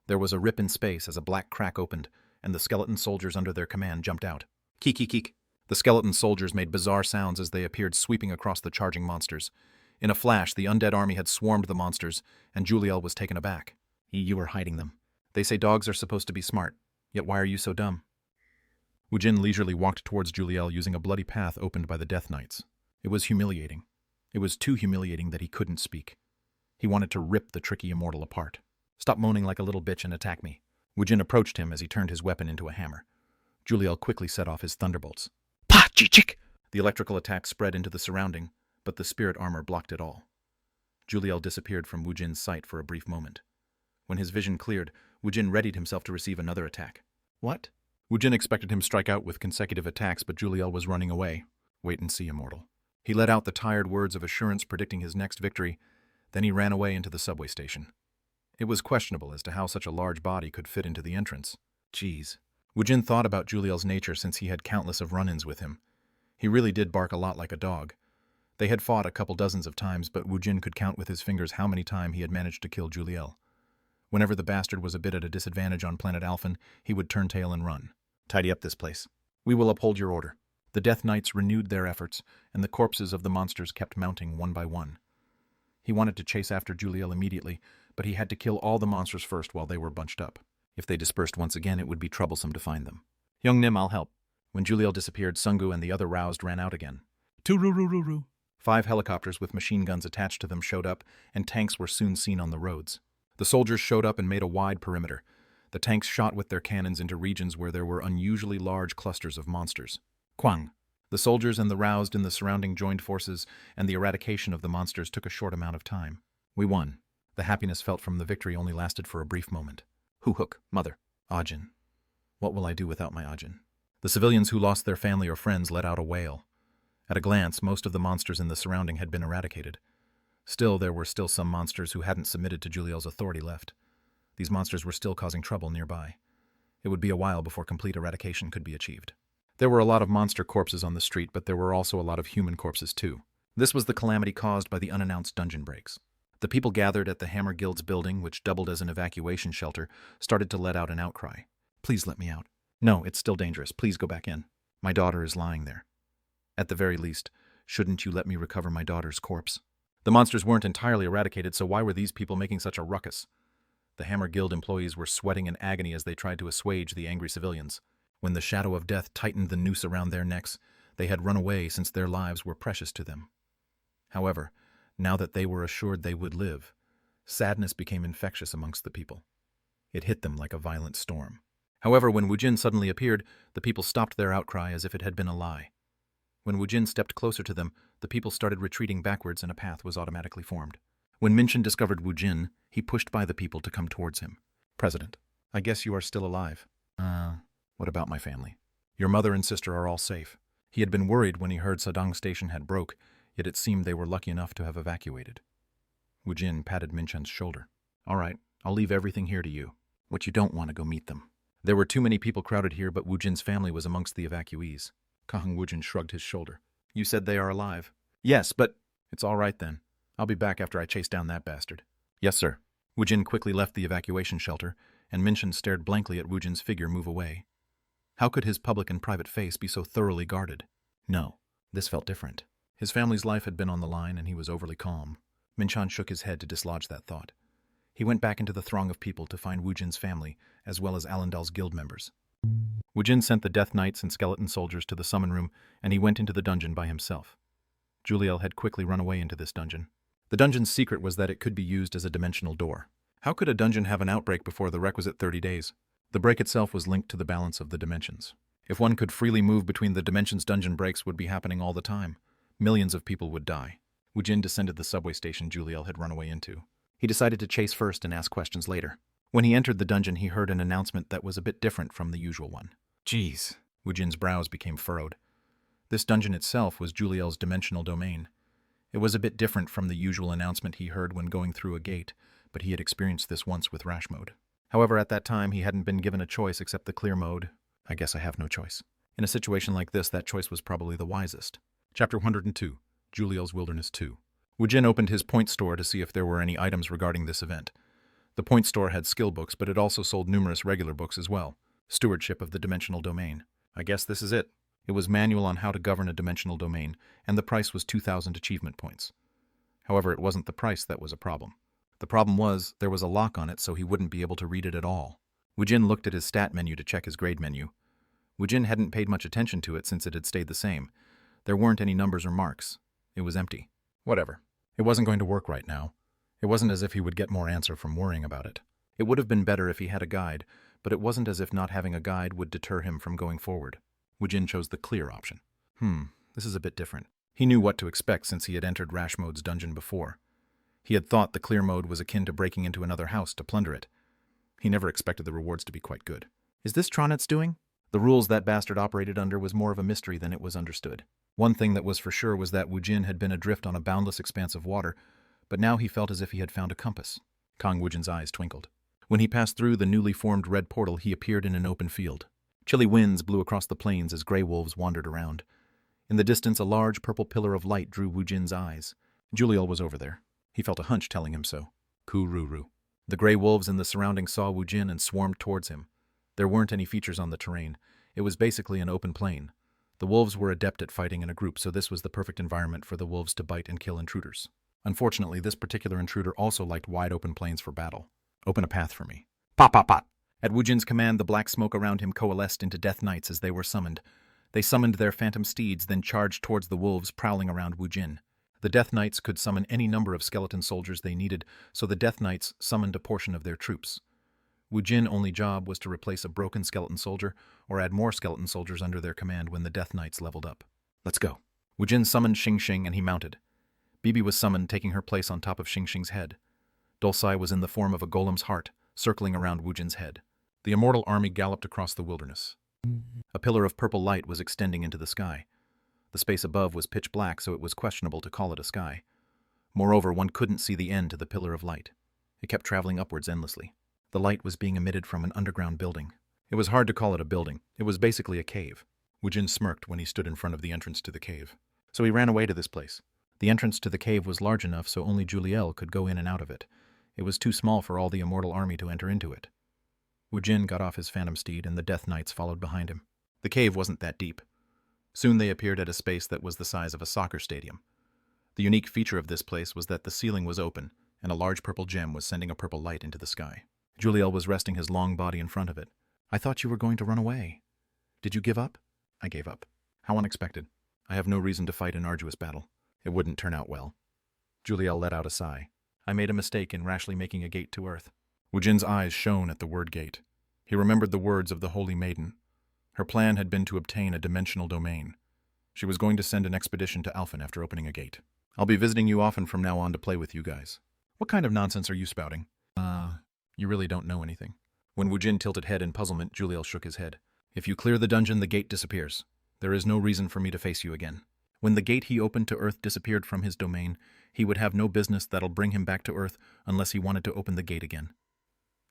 There was a rip in space as a black crack opened, and the skeleton soldiers under their command jumped out. Keek. The skeleton soldiers made bizarre sounds as they appeared sweeping across the charging monsters. In a flash, the undead army had swarmed the monsters, and Juliel was taken aback. You were hiding them. They say dogs are supposed to be smart, yet why are you so dumb? Woojin leisurely walked towards Juliel using a bloody path opened by the Death Knights. It was humiliating. It was too humiliating that he couldn't speak. He wanted to rip the tricky immortal apart. Stop moaning like a little bitch and attack me. Woojin approached him as he turned his weapon into a hammer. Juliel quickly set off his thunderbolts. Pa-chi-chick! The electrical attack spread into the surrounding, but the spirit armor blocked it all. Juliel disappeared from Woojin's sight for a brief moment. When his vision cleared, Woojin readied himself to receive another attack. What? Woojin expected him to strike out with consecutive attacks, but Juliel was running away. Wait and see, immortal. He let out the tired words of assurance predicting his next victory, then he ran away into the subway station. It was questionable as to how such a large body could fit into the entrance. Geez. Woojin thought about Juliel's nature since he had countless of run-ins with him. He really did bark a lot like a dog. They had fought a couple dozens of times, but Woojin could count with his fingers how many times he had managed to kill Juliel. Whenever the bastard was a bit at a disadvantage on planet Alphen, he would turn tail and run. Tidy up this place. We will uphold your order. The Death Knights renewed their efforts, and the corpses of the monsters kept mounting one by one. He wanted to chase after Juliel immediately, but he had to kill all the monsters first while they were bunched up. If they dispersed once again, it would be troublesome to find them. Young Nim, I'll help. When Juliel disappeared, Sungu and the other roused ran out again. Tururururu. 5 helicopters with machine guns attached to them showed up, and tanks were soon seen on the roads. The soldiers showed up and made a wide perimeter. The tanks shot with their cannons into regions where there were unusually large clusters of monsters. Quang. The soldiers and the roused in the surrounding joined forces, and the eradication of the monsters took a short amount of time. We won. The happiness felt from the victory only lasted for a brief moment. Hoo-hook, mother. Ajin. What will I do without my Ajin? The civilians who lost their family or friends let out a wail. At a glance, most of the monsters in the surrounding had been eradicated. Still, there were still some monsters who hadn't submitted to Juliel's authority left. These monsters were still causing trouble nearby. It would be a while before complete eradication could be achieved. There were a lot of monster corpses on the street, but there were also a lot of human corpses too. This was the calamity caused by the unannounced dungeon breaks. The people gathered at the Hammer Guild's building, which doubled as an evacuation shelter, started to let out an outcry. Please let me out. No, it's still dangerous. Please go back in. My daughter is lying there. At the very least, shouldn't you let me recover my daughter's corpse? The monsters weren't entirely eradicated, so why were these people making such a ruckus? The Hammer Guild employees were sweating in agony as they tried to assuage the angry civilians. When the shadow of death tightened the noose around their necks, they had run away since their lives were precious to them. However, now that they were assured they would live, sadness became infectious amongst the people. It hit them like a violent storm. However, when Woojin suddenly appeared, the people stopped their outcry as if it had been a lie. When Woojin stepped closer to them, the people started retreating backwards and a path was automatically formed. When Minchin discovered Woojin, he pushed by the people to come towards him. President, I guess you are still alive. What about my family? Your mother and sister are all safe. He had been worried when he heard Sadang Station had broke, yet it seemed they were lucky enough to have evacuated. Woojin patted Minchin's shoulder. All right, I'll leave everything here to you. What you don't want to go meet them. There were too many people crowded here, but Woojin's family was amongst the evacuees. Kang Woojin shrugged his shoulder. You said they are alive. Yes, but... It's all right then. I'll be back after I chase down that bastard. Yes, sir. Woojin quickly left the evacuation shelter, and Minshin stared blankly at Woojin's figure move away. How could his public and private face be so thoroughly guarded? No, this felt different. His family's life had been on the line, and he was overly calm. Minshan shook his head to dislodge that thought. He went back into the throng of people to find Woojin's family, as well as Allendal's guild members. Woojin sent the Death Knights and skeleton soldiers to the summon room, and he went into the dungeon by himself. Juliel had quickly run away into this dungeon. The dungeon's secret was that it could be used as a dimensional door. How could a dungeon have an outbreak before the requisite 30 days? The break itself was linked to the balance of the dimensions. If one could freely move between the dimensions, dungeon breaks would be happening all the time. Millions of people would die. Woojin descended the subway station Juliel had run away into. He decided to chase first and ask questions later. When he entered the dungeon, he heard an announcement that was a bit different from the usual one. Jeez. Woojin's brows became furrowed. This dungeon itself was Juliel's dimensional domain. It was a bit different from the usual announcement he heard when going through a gate, but he had experienced this once with Rash mode. However, at that time, he hadn't been given a choice except the clear mode. I guess I have no choice. In a situation like this, that choice was probably the wisest. Chapter 102, Juliel's Wilderness 2. Woojin opened his point store to see if there were any items regarding this event. The point store had skill books, but it also sold numerous regular books as well. Stewardship of the Dimensional Domain. I guess this is it. It was manual on how to govern a dimensional domain, and the price was 2,000 achievement points. However, it wasn't the price that was a problem. The problem was, there was a lock on it, so he wouldn't be able to read it at all. Woojin looked at his stat menu to check his grade menu. Woojin hadn't paid much attention to it since it had stayed the same. There weren't any numbers or marks. It was empty. Whatever. It wasn't going to work right now. It wasn't as if he would get more answer from worrying about it. It would have been better if he had a guide, but it wasn't as if not having a guide would deter him from going forward. Woojin chose the clear option. This is a bit different. He knew what to expect since he had entered Rash Mode's dungeon before. He had thought the clear mode was akin to breaking into another house to plunder it. He never expected the rewards to be quite good. Is this Tronet's doing? The rules that bastard operated under was more of a mystery than it was understood. One thing that was for sure was that Woojin had been adrift on a boundless expanse of water, but now he felt as if he had found a compass. Kang Woojin's eyes twinkled. When he passed through the newly formed red portal, he appeared in an open field. Chilly winds blew across the plains as gray wolves wandered around. In the distance, a large purple pillar of light drew Woojin's eyes. Juliel was over there. He felt a hunch telling him so. Kururu. The gray wolves in the surroundings saw Woojin and swarmed towards him. There weren't any features on the terrain. It was basically an open plain. The wolves were adept at fighting in a group, so this was the perfect environment for the wolves to bite and kill intruders. Unfortunately, this particular intruder also liked wide open plains for battle. Open a path for me. Pop, pop, pop. At Woojin's command, the black smoke around him coalesced into Death Knights as they were summoned. They summoned their phantom steeds, then charged towards the wolves prowling around Woojin. The Death Knights could summon any number of skeleton soldiers they needed, so the Death Knights summoned a portion of their troops. Woojin's only job was to replace a broken skeleton soldier or add more skeleton soldiers under their command when the Death Knights leveled up. Let's go. Woojin summoned Xing Xing and he mounted. Bibi was summoned, taking her place on top of Xing Xing's head. Dulcai was in the form of a golem's heart, circling around Woojin's head. The immortal army galloped across the wilderness. A pillar of purple light was extending into the sky. The space above was pitch black, so it was questionable to call it a sky. Moreover, one couldn't see the end to the pillar of light. It kept traveling upwards endlessly. The light was being emitted from an underground building. It was hard to call it a building. It was basically a cave. Woojin smirked when he stood in front of the entrance to the cave. So he ran away to this place. The entrance to the cave was large enough so only Juliel could go in and out of it. It was too small for all the immortal army to enter into it. Woojin got off his phantom steed and the Death Knights followed behind him. The cave wasn't that deep. Soon they appeared at a space that was the size of a soccer stadium. The unique feature of this place was that the ceiling was open, and a large purple gem was sending a purple light into the sky. Juliel was resting his long body in front of it. I thought you were going to run away. Did you give up? I gave up. How unexpected. I have no reason to fight an arduous battle. It wouldn't turn out well. Juliel let out a sigh. I made a mistake in rashly making a gate to Earth. Woojin's eyes shone at the word gate. He remembered the words of the Holy Maiden. Her plan had been to obtain a dimensional domain. She was going to send an expedition to Alphen after opening a gate. I'll be visiting you often from now on to play with you guys. What kind of nonsense are you spouting? You really don't know anything. When Woojin tilted head in puzzlement, Juliel shook his head. If you clear the dungeon, the gate disappears. There is no reason for me to face you again. When the gate he opened to Earth disappeared from his domain, he would have no business that'll bring him back to Earth unless he wanted to open the gate again.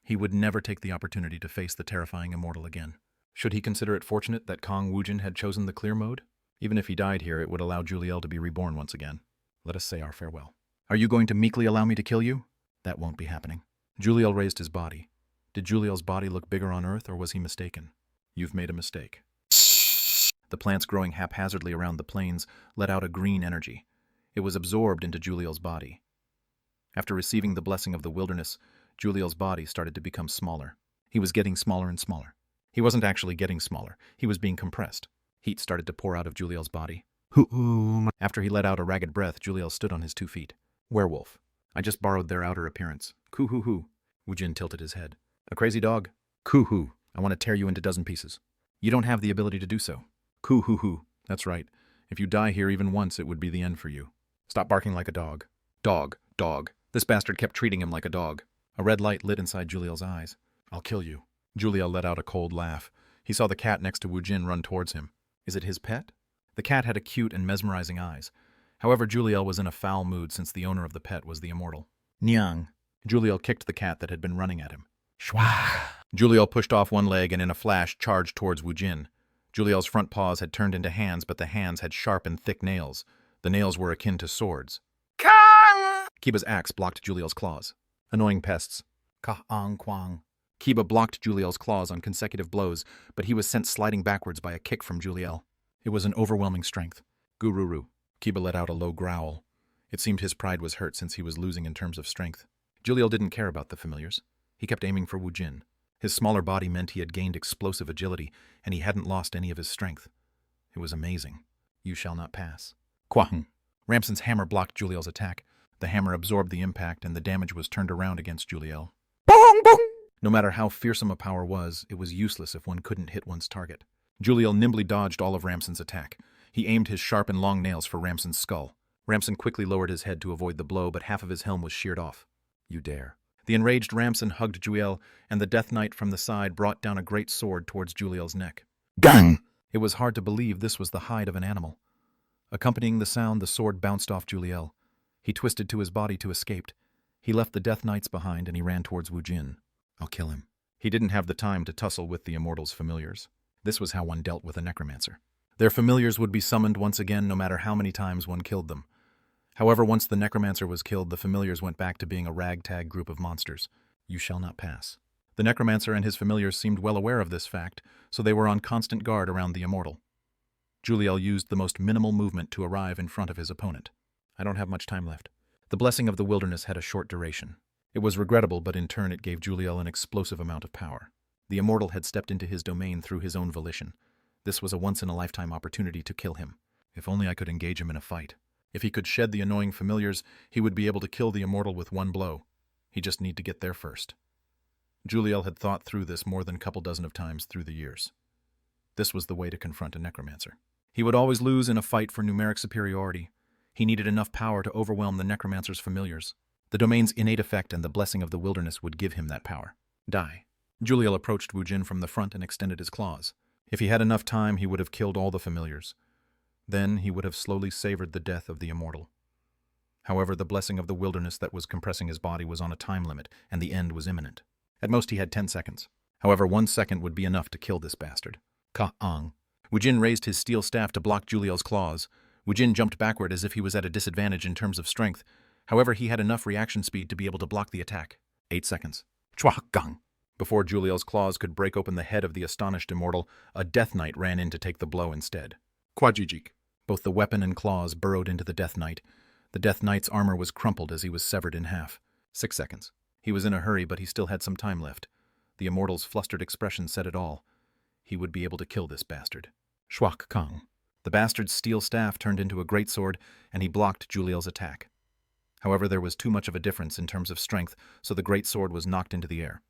He would never take the opportunity to face the terrifying immortal again. Should he consider it fortunate that Kang Woojin had chosen the clear mode? Even if he died here, it would allow Juliel to be reborn once again. Let us say our farewell. Are you going to meekly allow me to kill you? That won't be happening. Juliel raised his body. Did Juliel's body look bigger on Earth, or was he mistaken? You've made a mistake. The plants growing haphazardly around the plains let out a green energy. It was absorbed into Juliel's body. After receiving the blessing of the wilderness, Juliel's body started to become smaller. He was getting smaller and smaller. He wasn't actually getting smaller. He was being compressed. Heat started to pour out of Juliel's body. After he let out a ragged breath, Juliel stood on his 2 feet. Werewolf. I just borrowed their outer appearance. Coo-hoo-hoo. Woojin tilted his head. A crazy dog? Coo-hoo. I want to tear you into dozen pieces. You don't have the ability to do so. Coo-hoo-hoo. That's right. If you die here even once, it would be the end for you. Stop barking like a dog. Dog. Dog. This bastard kept treating him like a dog. A red light lit inside Juliel's eyes. I'll kill you. Juliel let out a cold laugh. He saw the cat next to Woojin run towards him. Is it his pet? The cat had cute and mesmerizing eyes. However, Juliel was in a foul mood since the owner of the pet was the immortal. Nyang. Juliel kicked the cat that had been running at him. Shwa. Juliel pushed off one leg and in a flash charged towards Woojin. Juliel's front paws had turned into hands, but the hands had sharp and thick nails. The nails were akin to swords. Kang! Kiba's axe blocked Juliel's claws. Annoying pests. Ka-ang kwang. Kiba blocked Juliel's claws on consecutive blows, but he was sent sliding backwards by a kick from Juliel. It was an overwhelming strength. Gururu. Kiba let out a low growl. It seemed his pride was hurt since he was losing in terms of strength. Juliel didn't care about the familiars. He kept aiming for Woojin. His smaller body meant he had gained explosive agility, and he hadn't lost any of his strength. It was amazing. You shall not pass. Kwahung. Ramson's hammer blocked Juliel's attack. The hammer absorbed the impact, and the damage was turned around against Juliel. Bong, bong! No matter how fearsome a power was, it was useless if one couldn't hit one's target. Juliel nimbly dodged all of Ramson's attack. He aimed his sharp and long nails for Ramson's skull. Ramson quickly lowered his head to avoid the blow, but half of his helm was sheared off. You dare. The enraged Ramson hugged Juliel, and the Death Knight from the side brought down a great sword towards Juliel's neck. Gang! It was hard to believe this was the hide of an animal. Accompanying the sound, the sword bounced off Juliel. He twisted to his body to escape. He left the Death Knights behind, and he ran towards Woojin. I'll kill him. He didn't have the time to tussle with the Immortal's familiars. This was how one dealt with a Necromancer. Their familiars would be summoned once again no matter how many times one killed them. However, once the Necromancer was killed, the familiars went back to being a ragtag group of monsters. You shall not pass. The Necromancer and his familiars seemed well aware of this fact, so they were on constant guard around the Immortal. Juliel used the most minimal movement to arrive in front of his opponent. I don't have much time left. The blessing of the wilderness had a short duration. It was regrettable, but in turn it gave Juliel an explosive amount of power. The Immortal had stepped into his domain through his own volition. This was a once-in-a-lifetime opportunity to kill him. If only I could engage him in a fight. If he could shed the annoying familiars, he would be able to kill the Immortal with one blow. He just need to get there first. Juliel had thought through this more than a couple dozen of times through the years. This was the way to confront a Necromancer. He would always lose in a fight for numeric superiority. He needed enough power to overwhelm the Necromancer's familiars. The domain's innate effect and the blessing of the wilderness would give him that power. Die. Juliel approached Woojin from the front and extended his claws. If he had enough time, he would have killed all the familiars. Then he would have slowly savored the death of the Immortal. However, the blessing of the wilderness that was compressing his body was on a time limit, and the end was imminent. At most he had 10 seconds. However, 1 second would be enough to kill this bastard. Ka-ang. Woojin raised his steel staff to block Juliel's claws. Woojin jumped backward as if he was at a disadvantage in terms of strength. However, he had enough reaction speed to be able to block the attack. 8 seconds. Chwak-gang. Before Juliel's claws could break open the head of the astonished Immortal, a Death Knight ran in to take the blow instead. Kwajijik. Both the weapon and claws burrowed into the Death Knight. The Death Knight's armor was crumpled as he was severed in half. 6 seconds. He was in a hurry, but he still had some time left. The Immortal's flustered expression said it all. He would be able to kill this bastard. Shwak-kang. The bastard's steel staff turned into a greatsword, and he blocked Juliel's attack. However, there was too much of a difference in terms of strength, so the greatsword was knocked into the air.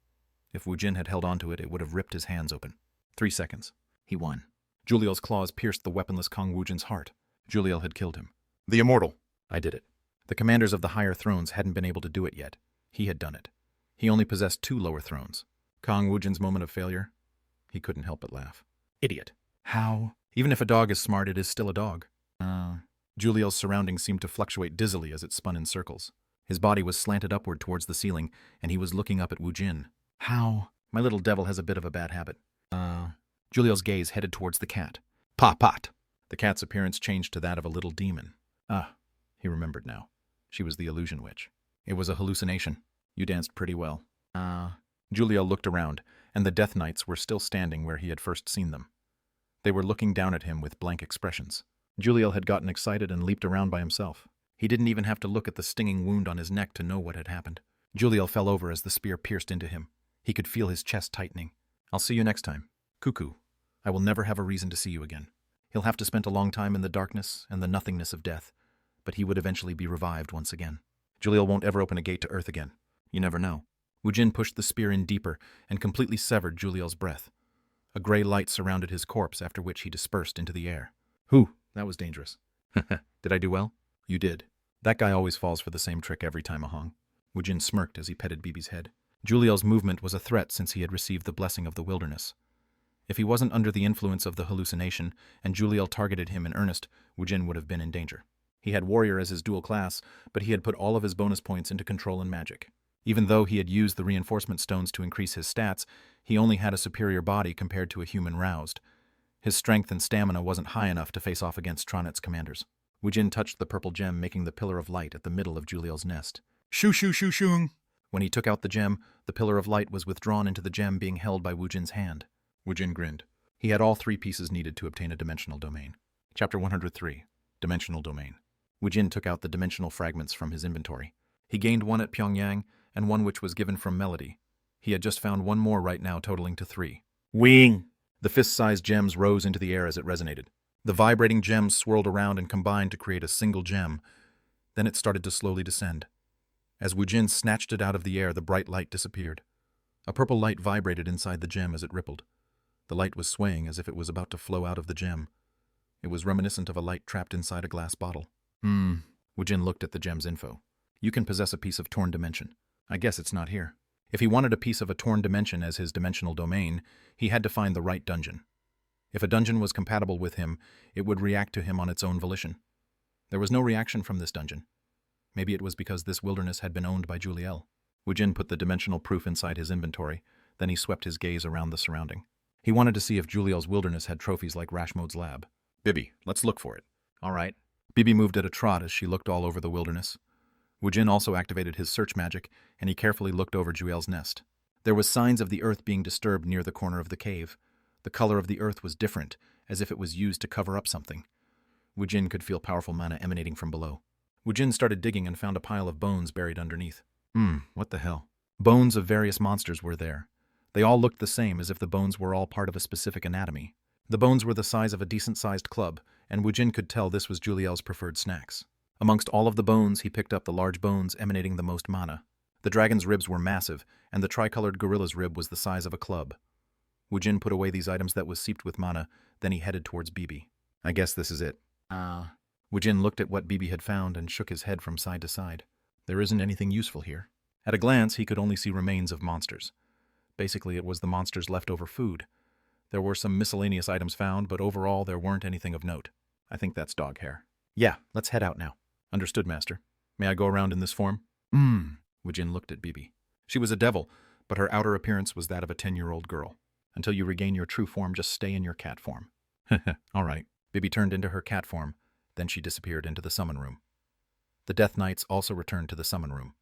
If Woojin had held onto it, it would have ripped his hands open. 3 seconds. He won. Juliel's claws pierced the weaponless Kang Woojin's heart. Juliel had killed him. The Immortal. I did it. The commanders of the higher thrones hadn't been able to do it yet. He had done it. He only possessed 2 lower thrones. Kang Woojin's moment of failure? He couldn't help but laugh. Idiot. How? Even if a dog is smart, it is still a dog. Juliel's surroundings seemed to fluctuate dizzily as it spun in circles. His body was slanted upward towards the ceiling, and he was looking up at Woojin. How? My little devil has a bit of a bad habit. Juliel's gaze headed towards the cat. Pot. The cat's appearance changed to that of a little demon. He remembered now. She was the illusion witch. It was a hallucination. You danced pretty well. Juliel looked around, and the Death Knights were still standing where he had first seen them. They were looking down at him with blank expressions. Juliel had gotten excited and leaped around by himself. He didn't even have to look at the stinging wound on his neck to know what had happened. Juliel fell over as the spear pierced into him. He could feel his chest tightening. I'll see you next time. Cuckoo. I will never have a reason to see you again. He'll have to spend a long time in the darkness and the nothingness of death, but he would eventually be revived once again. Juliel won't ever open a gate to Earth again. You never know. Woojin pushed the spear in deeper and completely severed Juliel's breath. A gray light surrounded his corpse, after which he dispersed into the air. Whew, that was dangerous. Did I do well? You did. That guy always falls for the same trick every time, Ahong. Woojin smirked as he petted Bibi's head. Juliel's movement was a threat since he had received the blessing of the wilderness. If he wasn't under the influence of the hallucination, and Juliel targeted him in earnest, Woojin would have been in danger. He had warrior as his dual class, but he had put all of his bonus points into control and magic. Even though he had used the reinforcement stones to increase his stats, he only had a superior body compared to a human roused. His strength and stamina wasn't high enough to face off against Tronet's commanders. Woojin touched the purple gem, making the pillar of light at the middle of Juliel's nest. Shoo shoo shoo shoo! When he took out the gem, the pillar of light was withdrawn into the gem being held by Woojin's hand. Woojin grinned. He had all 3 pieces needed to obtain a dimensional domain. Chapter 103. Dimensional Domain. Woojin took out the dimensional fragments from his inventory. He gained 1 at Pyongyang, and 1 which was given from Melody. He had just found 1 more right now, totaling to 3. Wing! The fist-sized gems rose into the air as it resonated. The vibrating gems swirled around and combined to create a single gem. Then it started to slowly descend. As Woojin snatched it out of the air, the bright light disappeared. A purple light vibrated inside the gem as it rippled. The light was swaying as if it was about to flow out of the gem. It was reminiscent of a light trapped inside a glass bottle. Woojin looked at the gem's info. You can possess a piece of torn dimension. I guess it's not here. If he wanted a piece of a torn dimension as his dimensional domain, he had to find the right dungeon. If a dungeon was compatible with him, it would react to him on its own volition. There was no reaction from this dungeon. Maybe it was because this wilderness had been owned by Juliel. Woojin put the dimensional proof inside his inventory, then he swept his gaze around the surrounding. He wanted to see if Juliel's wilderness had trophies like Rashmode's lab. Bibi, let's look for it. All right. Bibi moved at a trot as she looked all over the wilderness. Woojin also activated his search magic, and he carefully looked over Juliel's nest. There was signs of the earth being disturbed near the corner of the cave. The color of the earth was different, as if it was used to cover up something. Woojin could feel powerful mana emanating from below. Woojin started digging and found a pile of bones buried underneath. What the hell? Bones of various monsters were there. They all looked the same, as if the bones were all part of a specific anatomy. The bones were the size of a decent-sized club, and Woojin could tell this was Juliel's preferred snacks. Amongst all of the bones, he picked up the large bones emanating the most mana. The dragon's ribs were massive, and the tricolored gorilla's rib was the size of a club. Woojin put away these items that was seeped with mana, then he headed towards Bibi. I guess this is it. Woojin looked at what Bibi had found and shook his head from side to side. There isn't anything useful here. At a glance, he could only see remains of monsters. Basically, it was the monsters' leftover food. There were some miscellaneous items found, but overall there weren't anything of note. I think that's dog hair. Yeah, let's head out now. Understood, Master. May I go around in this form? Woojin looked at Bibi. She was a devil, but her outer appearance was that of a 10-year-old girl. Until you regain your true form, just stay in your cat form. All right. Bibi turned into her cat form, then she disappeared into the summon room. The Death Knights also returned to the summon room.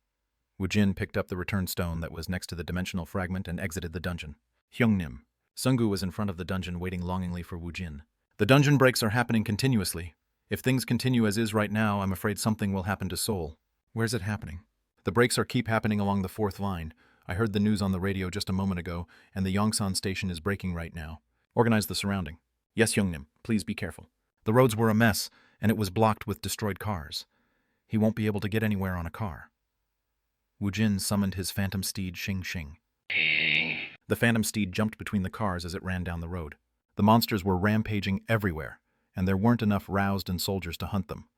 Woojin picked up the return stone that was next to the dimensional fragment and exited the dungeon. Hyungnim. Sungu was in front of the dungeon waiting longingly for Woojin. The dungeon breaks are happening continuously. If things continue as is right now, I'm afraid something will happen to Seoul. Where's it happening? The breaks are keep happening along the 4th line. I heard the news on the radio just a moment ago, and the Yongsan station is breaking right now. Organize the surrounding. Yes, Hyungnim, please be careful. The roads were a mess, and it was blocked with destroyed cars. He won't be able to get anywhere on a car. Woojin summoned his phantom steed Xing Xing. The phantom steed jumped between the cars as it ran down the road. The monsters were rampaging everywhere, and there weren't enough roused and soldiers to hunt them.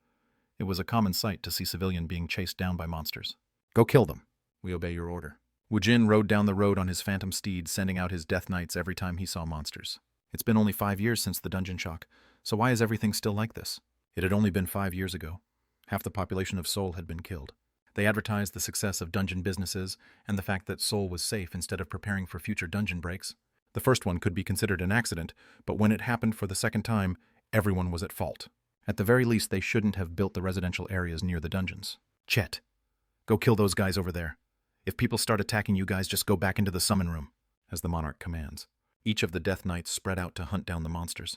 It was a common sight to see civilian being chased down by monsters. Go kill them. We obey your order. Woojin rode down the road on his phantom steed, sending out his death knights every time he saw monsters. It's been only 5 years since the dungeon shock, so why is everything still like this? It had only been 5 years ago. Half the population of Seoul had been killed. They advertised the success of dungeon businesses and the fact that Seoul was safe instead of preparing for future dungeon breaks. The first one could be considered an accident, but when it happened for the second time, everyone was at fault. At the very least, they shouldn't have built the residential areas near the dungeons. Chet, go kill those guys over there. If people start attacking you guys, just go back into the summon room, as the Monarch commands. Each of the Death Knights spread out to hunt down the monsters.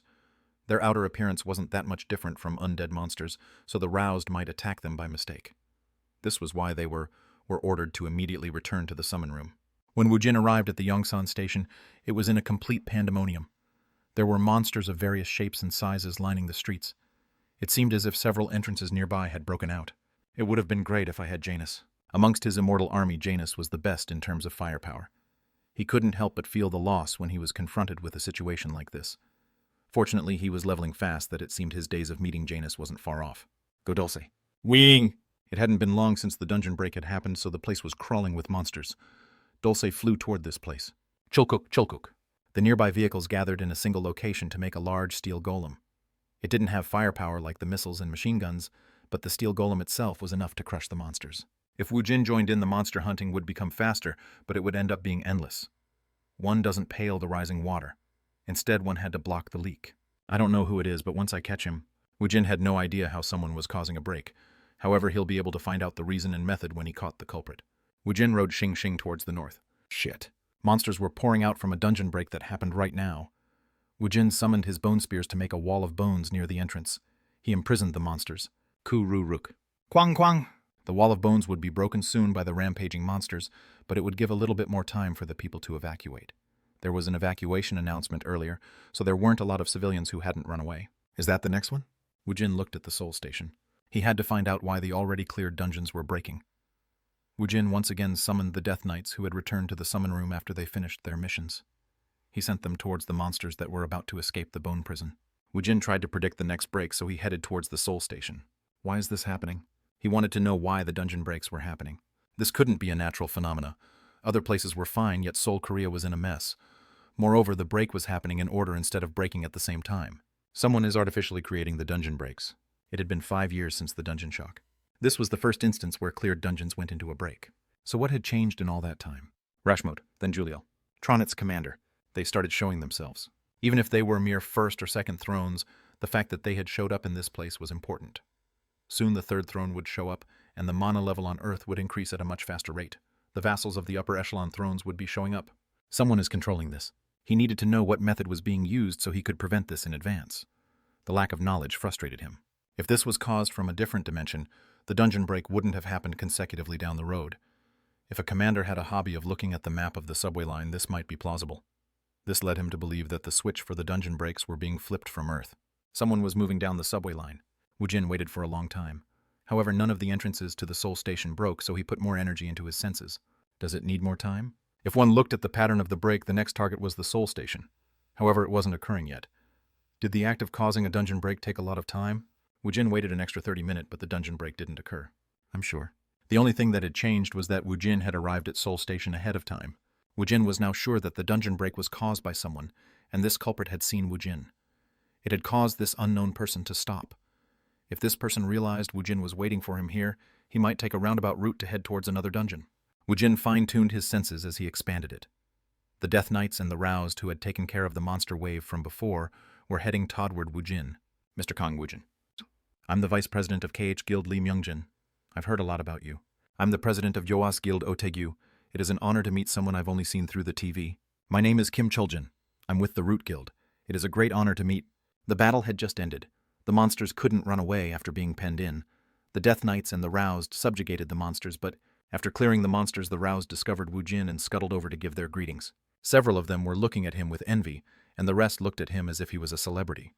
Their outer appearance wasn't that much different from undead monsters, so the roused might attack them by mistake. This was why they were ordered to immediately return to the summon room. When Woojin arrived at the Yongsan station, it was in a complete pandemonium. There were monsters of various shapes and sizes lining the streets. It seemed as if several entrances nearby had broken out. It would have been great if I had Janus. Amongst his immortal army, Janus was the best in terms of firepower. He couldn't help but feel the loss when he was confronted with a situation like this. Fortunately, he was leveling fast that it seemed his days of meeting Janus wasn't far off. Go Dulce. Wing! It hadn't been long since the dungeon break had happened, so the place was crawling with monsters. Dulce flew toward this place. Chulkuk, Chulkuk. The nearby vehicles gathered in a single location to make a large steel golem. It didn't have firepower like the missiles and machine guns, but the steel golem itself was enough to crush the monsters. If Woojin joined in, the monster hunting would become faster, but it would end up being endless. One doesn't pail the rising water. Instead, one had to block the leak. I don't know who it is, but once I catch him, Woojin had no idea how someone was causing a break. However, he'll be able to find out the reason and method when he caught the culprit. Woojin rode Xing Xing towards the north. Shit. Monsters were pouring out from a dungeon break that happened right now. Woojin summoned his bone spears to make a wall of bones near the entrance. He imprisoned the monsters. Ku Ru Ruk. Quang Quang. The wall of bones would be broken soon by the rampaging monsters, but it would give a little bit more time for the people to evacuate. There was an evacuation announcement earlier, so there weren't a lot of civilians who hadn't run away. Is that the next one? Woojin looked at the soul station. He had to find out why the already cleared dungeons were breaking. Woojin once again summoned the Death Knights who had returned to the summon room after they finished their missions. He sent them towards the monsters that were about to escape the bone prison. Woojin tried to predict the next break, so he headed towards the soul station. Why is this happening? He wanted to know why the dungeon breaks were happening. This couldn't be a natural phenomena. Other places were fine, yet Seoul, Korea was in a mess. Moreover, the break was happening in order instead of breaking at the same time. Someone is artificially creating the dungeon breaks. It had been 5 years since the dungeon shock. This was the first instance where cleared dungeons went into a break. So what had changed in all that time? Rashmode, then Juliel. Tronit's commander. They started showing themselves. Even if they were mere first or second thrones, the fact that they had showed up in this place was important. Soon the third throne would show up, and the mana level on Earth would increase at a much faster rate. The vassals of the upper echelon thrones would be showing up. Someone is controlling this. He needed to know what method was being used so he could prevent this in advance. The lack of knowledge frustrated him. If this was caused from a different dimension, the dungeon break wouldn't have happened consecutively down the road. If a commander had a hobby of looking at the map of the subway line, this might be plausible. This led him to believe that the switch for the dungeon breaks were being flipped from Earth. Someone was moving down the subway line. Woojin waited for a long time. However, none of the entrances to the Soul Station broke, so he put more energy into his senses. Does it need more time? If one looked at the pattern of the break, the next target was the Soul Station. However, it wasn't occurring yet. Did the act of causing a dungeon break take a lot of time? Woojin waited an extra 30 minutes, but the dungeon break didn't occur. I'm sure. The only thing that had changed was that Woojin had arrived at Soul Station ahead of time. Woojin was now sure that the dungeon break was caused by someone, and this culprit had seen Woojin. It had caused this unknown person to stop. If this person realized Woojin was waiting for him here, he might take a roundabout route to head towards another dungeon. Woojin fine-tuned his senses as he expanded it. The Death Knights and the Roused, who had taken care of the monster wave from before, were heading toward Woojin. Mr. Kang Woojin. I'm the Vice President of KH Guild Lee Myungjin. I've heard a lot about you. I'm the President of Yoas Guild Otegu. It is an honor to meet someone I've only seen through the TV. My name is Kim Chuljin. I'm with the Root Guild. It is a great honor to meet. The battle had just ended. The monsters couldn't run away after being penned in. The Death Knights and the Roused subjugated the monsters, but after clearing the monsters, the Roused discovered Woojin and scuttled over to give their greetings. Several of them were looking at him with envy, and the rest looked at him as if he was a celebrity.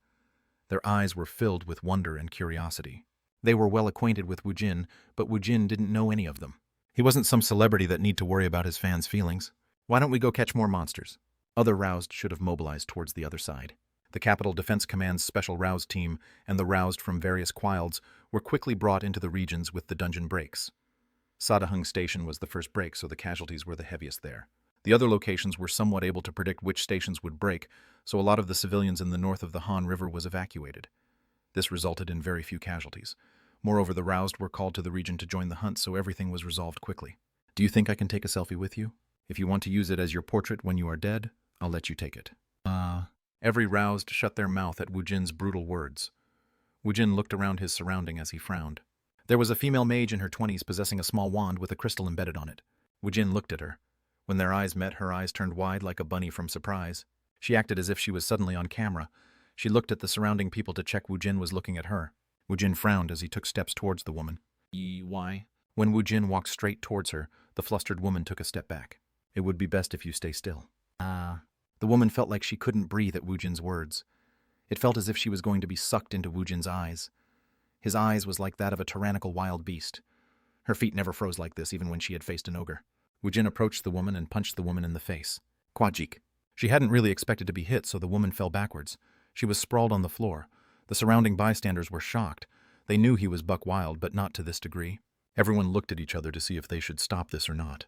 Their eyes were filled with wonder and curiosity. They were well acquainted with Woojin, but Woojin didn't know any of them. He wasn't some celebrity that need to worry about his fans' feelings. Why don't we go catch more monsters? Other Roused should have mobilized towards the other side. The Capital Defense Command's Special Roused team and the Roused from various quilds were quickly brought into the regions with the dungeon breaks. Sadahung Station was the first break, so the casualties were the heaviest there. The other locations were somewhat able to predict which stations would break, so a lot of the civilians in the north of the Han River was evacuated. This resulted in very few casualties. Moreover, the Roused were called to the region to join the hunt, so everything was resolved quickly. Do you think I can take a selfie with you? If you want to use it as your portrait when you are dead, I'll let you take it. Every Roused shut their mouth at Woojin's brutal words. Woojin looked around his surrounding as he frowned. There was a female mage in her 20s possessing a small wand with a crystal embedded on it. Woojin looked at her. When their eyes met, her eyes turned wide like a bunny from surprise. She acted as if she was suddenly on camera. She looked at the surrounding people to check Woojin was looking at her. Woojin frowned as he took steps towards the woman. Why? When Woojin walked straight towards her, the flustered woman took a step back. It would be best if you stay still. The woman felt like she couldn't breathe at Woojin's words. It felt as if she was going to be sucked into Woojin's eyes. His eyes was like that of a tyrannical wild beast. Her feet never froze like this, even when she had faced an ogre. Woojin approached the woman and punched the woman in the face. Kwajik. She hadn't really expected to be hit, so the woman fell backwards. She was sprawled on the floor. The surrounding bystanders were shocked. They knew he was buck wild, but not to this degree. Everyone looked at each other to see if they should stop this or not.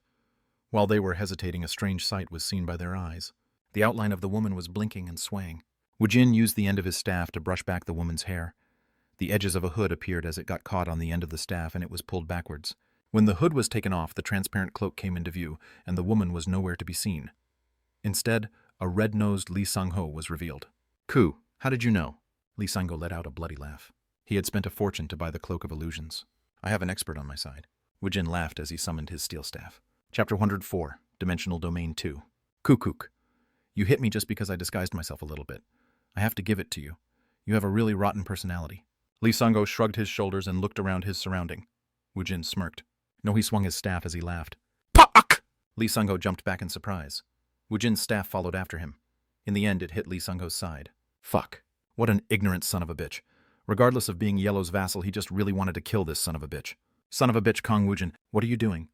While they were hesitating, a strange sight was seen by their eyes. The outline of the woman was blinking and swaying. Woojin used the end of his staff to brush back the woman's hair. The edges of a hood appeared as it got caught on the end of the staff, and it was pulled backwards. When the hood was taken off, the transparent cloak came into view, and the woman was nowhere to be seen. Instead, a red-nosed Lee Sang-ho was revealed. "Ku, how did you know?" Lee Sang-ho let out a bloody laugh. He had spent a fortune to buy the Cloak of Illusions. "I have an expert on my side." Woojin laughed as he summoned his steel staff. Chapter 104, Dimensional Domain 2. Kukuk. You hit me just because I disguised myself a little bit. I have to give it to you. You have a really rotten personality. Lee Sang-ho shrugged his shoulders and looked around his surrounding. Woojin smirked. No, he swung his staff as he laughed. Pak! Lee Sang-ho jumped back in surprise. Woojin's staff followed after him. In the end, it hit Lee Sang-ho's side. Fuck. What an ignorant son of a bitch. Regardless of being Yellow's vassal, he just really wanted to kill this son of a bitch. Son of a bitch, Kang Woojin, what are you doing?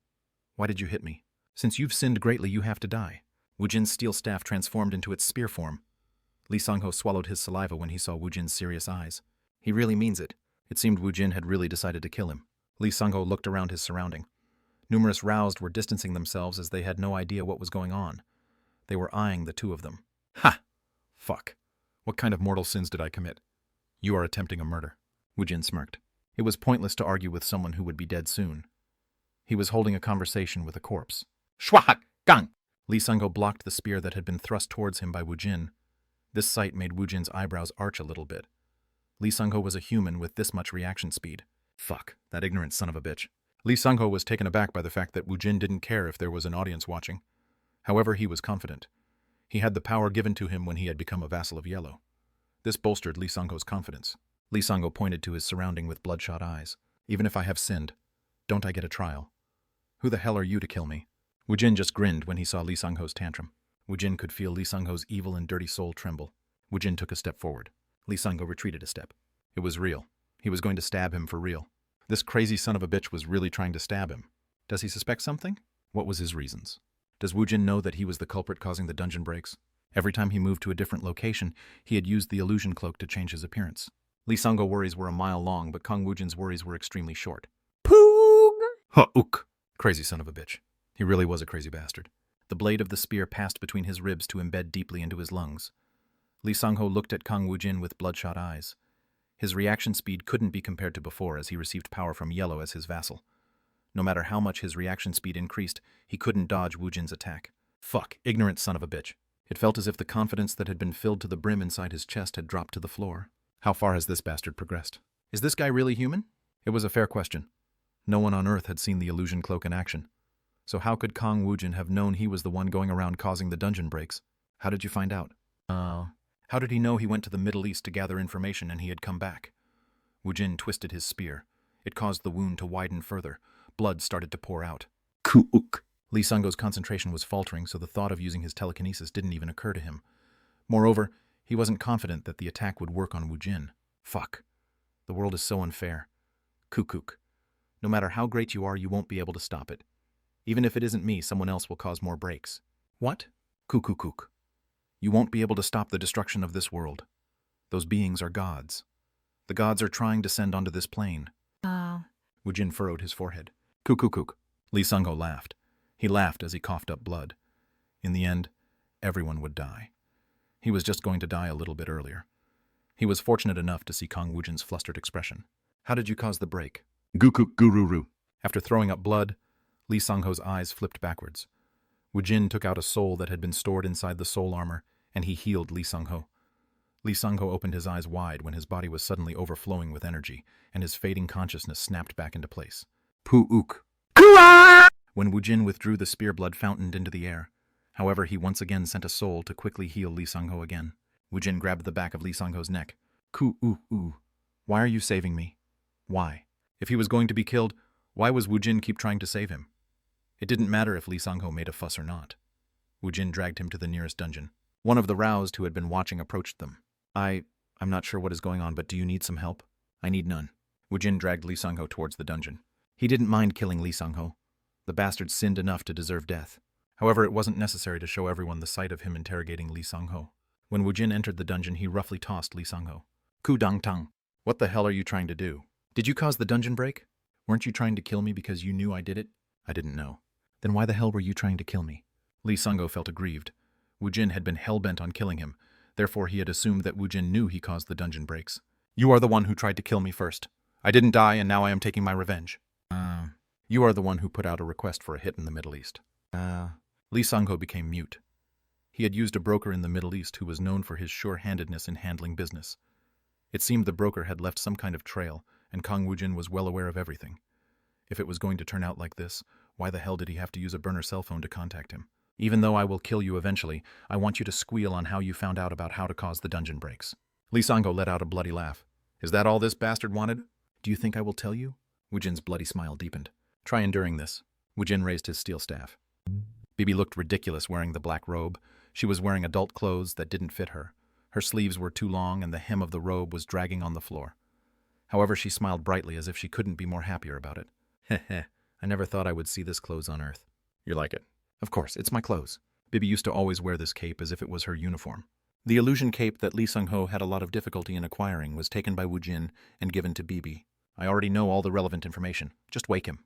Why did you hit me? Since you've sinned greatly, you have to die. Woojin's steel staff transformed into its spear form. Lee Sang-ho swallowed his saliva when he saw Woojin's serious eyes. He really means it. It seemed Woojin had really decided to kill him. Lee Sang-ho looked around his surrounding. Numerous roused were distancing themselves as they had no idea what was going on. They were eyeing the two of them. Ha! Fuck. What kind of mortal sins did I commit? You are attempting a murder. Woojin smirked. It was pointless to argue with someone who would be dead soon. He was holding a conversation with a corpse. Shwahak! Gang! Lee Sang-ho blocked the spear that had been thrust towards him by Woojin. This sight made Woojin's eyebrows arch a little bit. Lee Sang-ho was a human with this much reaction speed. Fuck, that ignorant son of a bitch. Lee Sang-ho was taken aback by the fact that Woojin didn't care if there was an audience watching. However, he was confident. He had the power given to him when he had become a vassal of Yellow. This bolstered Lee Sang-ho's confidence. Lee Sang-ho pointed to his surrounding with bloodshot eyes. Even if I have sinned, don't I get a trial? Who the hell are you to kill me? Woojin just grinned when he saw Lee Sang-ho's tantrum. Woojin could feel Lee Sang-ho's evil and dirty soul tremble. Woojin took a step forward. Lee Sang-ho retreated a step. It was real. He was going to stab him for real. This crazy son of a bitch was really trying to stab him. Does he suspect something? What was his reasons? Does Woojin know that he was the culprit causing the dungeon breaks? Every time he moved to a different location, he had used the illusion cloak to change his appearance. Lee Sang-ho worries were a mile long, but Kang Woojin's worries were extremely short. Poog! Ha-ook! Crazy son of a bitch. He really was a crazy bastard. The blade of the spear passed between his ribs to embed deeply into his lungs. Lee Sang-ho looked at Kang Woojin with bloodshot eyes. His reaction speed couldn't be compared to before as he received power from Yellow as his vassal. No matter how much his reaction speed increased, he couldn't dodge Woojin's attack. Fuck, ignorant son of a bitch. It felt as if the confidence that had been filled to the brim inside his chest had dropped to the floor. How far has this bastard progressed? Is this guy really human? It was a fair question. No one on Earth had seen the illusion cloak in action. So how could Kang Woojin have known he was the one going around causing the dungeon breaks? How did you find out? How did he know he went to the Middle East to gather information and he had come back? Woojin twisted his spear. It caused the wound to widen further. Blood started to pour out. Kuuk. Lee Sang-ho's concentration was faltering, so the thought of using his telekinesis didn't even occur to him. Moreover, he wasn't confident that the attack would work on Woojin. Fuck. The world is so unfair. Kukuk. No matter how great you are, you won't be able to stop it. Even if it isn't me, someone else will cause more breaks. What? Kukukuk. You won't be able to stop the destruction of this world. Those beings are gods. The gods are trying to send onto this plane. Woojin furrowed his forehead. Kukukuk. Lee Sang-ho laughed. He laughed as he coughed up blood. In the end, everyone would die. He was just going to die a little bit earlier. He was fortunate enough to see Kang Woojin's flustered expression. How did you cause the break? Gukuk gururu. After throwing up blood, Lee Sang-ho's eyes flipped backwards. Woojin took out a soul that had been stored inside the soul armor, and he healed Lee Sang-ho. Lee Sangho opened his eyes wide when his body was suddenly overflowing with energy, and his fading consciousness snapped back into place. Pu-ook. When Woojin withdrew, the spear blood fountained into the air. However, he once again sent a soul to quickly heal Lee Sangho again. Woojin grabbed the back of Lee Sangho's neck. Ku-oo-oo. Why are you saving me? Why? If he was going to be killed, why was Woojin keep trying to save him? It didn't matter if Lee Sangho made a fuss or not. Woojin dragged him to the nearest dungeon. One of the roused who had been watching approached them. I'm not sure what is going on, but do you need some help? I need none. Woojin dragged Lee Sangho towards the dungeon. He didn't mind killing Lee Sangho. The bastard sinned enough to deserve death. However, it wasn't necessary to show everyone the sight of him interrogating Lee Sangho. When Woojin entered the dungeon, he roughly tossed Lee Sangho. Ku dang tang. What the hell are you trying to do? Did you cause the dungeon break? Weren't you trying to kill me because you knew I did it? I didn't know. Then why the hell were you trying to kill me? Lee Sangho felt aggrieved. Woojin had been hell-bent on killing him. Therefore, he had assumed that Woojin knew he caused the dungeon breaks. You are the one who tried to kill me first. I didn't die, and now I am taking my revenge. You are the one who put out a request for a hit in the Middle East. Lee Sangho became mute. He had used a broker in the Middle East who was known for his sure-handedness in handling business. It seemed the broker had left some kind of trail, and Kang Woojin was well aware of everything. If it was going to turn out like this, why the hell did he have to use a burner cell phone to contact him? Even though I will kill you eventually, I want you to squeal on how you found out about how to cause the dungeon breaks. Lee Sangho let out a bloody laugh. Is that all this bastard wanted? Do you think I will tell you? Woojin's bloody smile deepened. Try enduring this. Woojin raised his steel staff. Bibi looked ridiculous wearing the black robe. She was wearing adult clothes that didn't fit her. Her sleeves were too long and the hem of the robe was dragging on the floor. However, she smiled brightly as if she couldn't be more happier about it. Heh, I never thought I would see this clothes on Earth. You like it? Of course, it's my clothes. Bibi used to always wear this cape as if it was her uniform. The illusion cape that Lee Sangho had a lot of difficulty in acquiring was taken by Woojin and given to Bibi. I already know all the relevant information. Just wake him.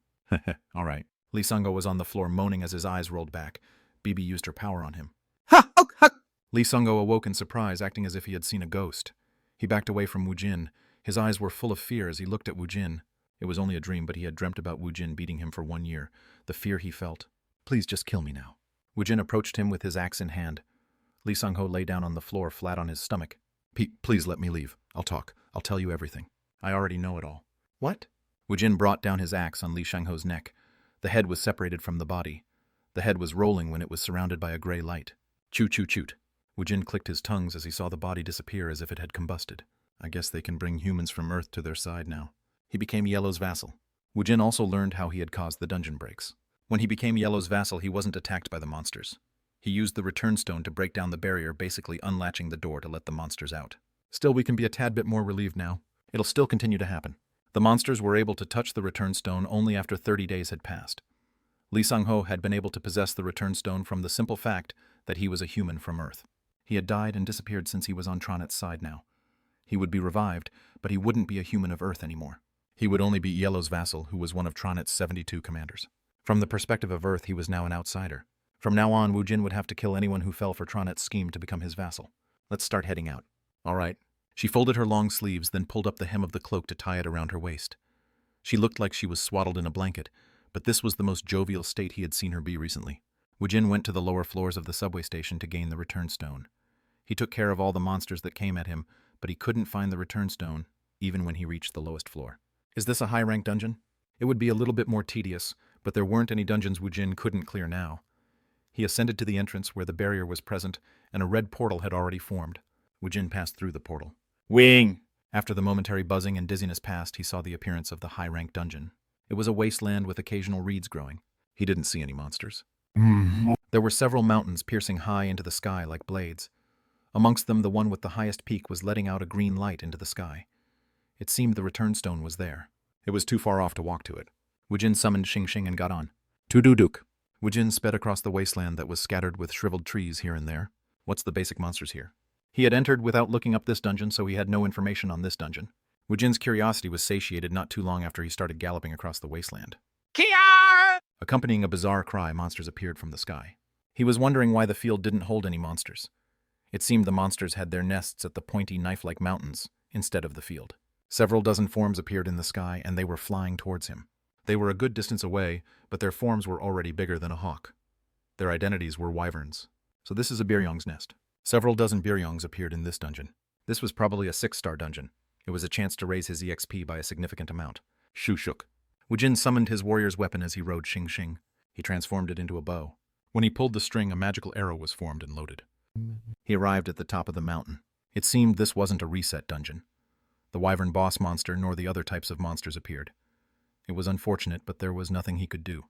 All right. Lee Sangho was on the floor moaning as his eyes rolled back. Bibi used her power on him. Ha! Oh, ha! Lee Sangho awoke in surprise, acting as if he had seen a ghost. He backed away from Woojin. His eyes were full of fear as he looked at Woojin. It was only a dream, but he had dreamt about Woojin beating him for 1 year. The fear he felt. Please just kill me now. Woojin approached him with his axe in hand. Lee Sangho lay down on the floor, flat on his stomach. Please let me leave. I'll talk. I'll tell you everything. I already know it all. What? Woojin brought down his axe on Lee Sangho's neck. The head was separated from the body. The head was rolling when it was surrounded by a gray light. Choo-choo-choot. Woojin clicked his tongues as he saw the body disappear as if it had combusted. I guess they can bring humans from Earth to their side now. He became Yellow's vassal. Woojin also learned how he had caused the dungeon breaks. When he became Yellow's vassal, he wasn't attacked by the monsters. He used the return stone to break down the barrier, basically unlatching the door to let the monsters out. Still, we can be a tad bit more relieved now. It'll still continue to happen. The monsters were able to touch the return stone only after 30 days had passed. Lee Sangho had been able to possess the return stone from the simple fact that he was a human from Earth. He had died and disappeared since he was on Tronet's side now. He would be revived, but he wouldn't be a human of Earth anymore. He would only be Yellow's vassal, who was one of Tronet's 72 commanders. From the perspective of Earth, he was now an outsider. From now on, Woojin would have to kill anyone who fell for Tronet's scheme to become his vassal. Let's start heading out. All right. She folded her long sleeves, then pulled up the hem of the cloak to tie it around her waist. She looked like she was swaddled in a blanket, but this was the most jovial state he had seen her be recently. Woojin went to the lower floors of the subway station to gain the return stone. He took care of all the monsters that came at him, but he couldn't find the return stone, even when he reached the lowest floor. Is this a high-rank dungeon? It would be a little bit more tedious, but there weren't any dungeons Woojin couldn't clear now. He ascended to the entrance where the barrier was present, and a red portal had already formed. Woojin passed through the portal. Wing! After the momentary buzzing and dizziness passed, he saw the appearance of the high-rank dungeon. It was a wasteland with occasional reeds growing. He didn't see any monsters. There were several mountains piercing high into the sky like blades. Amongst them, the one with the highest peak was letting out a green light into the sky. It seemed the return stone was there. It was too far off to walk to it. Woojin summoned Xing Xing and got on. Tududuk. Woojin sped across the wasteland that was scattered with shriveled trees here and there. What's the basic monsters here? He had entered without looking up this dungeon, so he had no information on this dungeon. Woojin's curiosity was satiated not too long after he started galloping across the wasteland. Kia! Accompanying a bizarre cry, monsters appeared from the sky. He was wondering why the field didn't hold any monsters. It seemed the monsters had their nests at the pointy knife-like mountains instead of the field. Several dozen forms appeared in the sky, and they were flying towards him. They were a good distance away, but their forms were already bigger than a hawk. Their identities were wyverns. So this is a biryong's nest. Several dozen biryongs appeared in this dungeon. This was probably a 6-star dungeon. It was a chance to raise his EXP by a significant amount. Shu shook. Woojin summoned his warrior's weapon as he rode Xing Xing. He transformed it into a bow. When he pulled the string, a magical arrow was formed and loaded. He arrived at the top of the mountain. It seemed this wasn't a reset dungeon. The wyvern boss monster nor the other types of monsters appeared. It was unfortunate, but there was nothing he could do.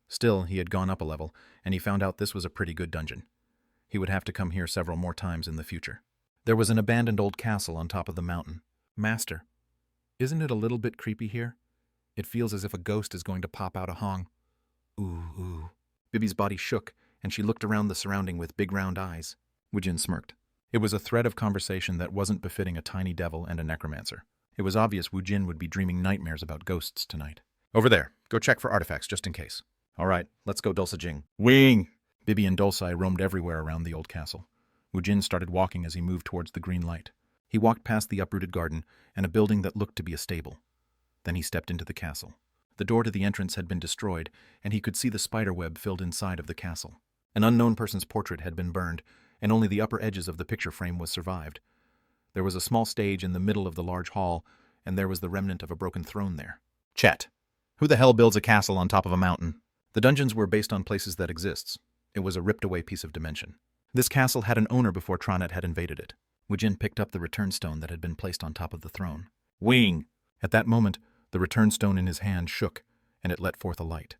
Still, he had gone up a level, and he found out this was a pretty good dungeon. He would have to come here several more times in the future. There was an abandoned old castle on top of the mountain. Master, isn't it a little bit creepy here? It feels as if a ghost is going to pop out a hong. Ooh. Bibi's body shook, and she looked around the surrounding with big round eyes. Woojin smirked. It was a thread of conversation that wasn't befitting a tiny devil and a necromancer. It was obvious Woojin would be dreaming nightmares about ghosts tonight. Over there. Go check for artifacts just in case. All right, let's go Dulcijing. Wing! Bibi and Dulcai roamed everywhere around the old castle. Woojin started walking as he moved towards the green light. He walked past the uprooted garden and a building that looked to be a stable. Then he stepped into the castle. The door to the entrance had been destroyed, and he could see the spider web filled inside of the castle. An unknown person's portrait had been burned, and only the upper edges of the picture frame was survived. There was a small stage in the middle of the large hall, and there was the remnant of a broken throne there. Chet, who the hell builds a castle on top of a mountain? The dungeons were based on places that exists. It was a ripped-away piece of dimension. This castle had an owner before Tronet had invaded it. Woojin picked up the return stone that had been placed on top of the throne. Wing! At that moment, the return stone in his hand shook, and it let forth a light.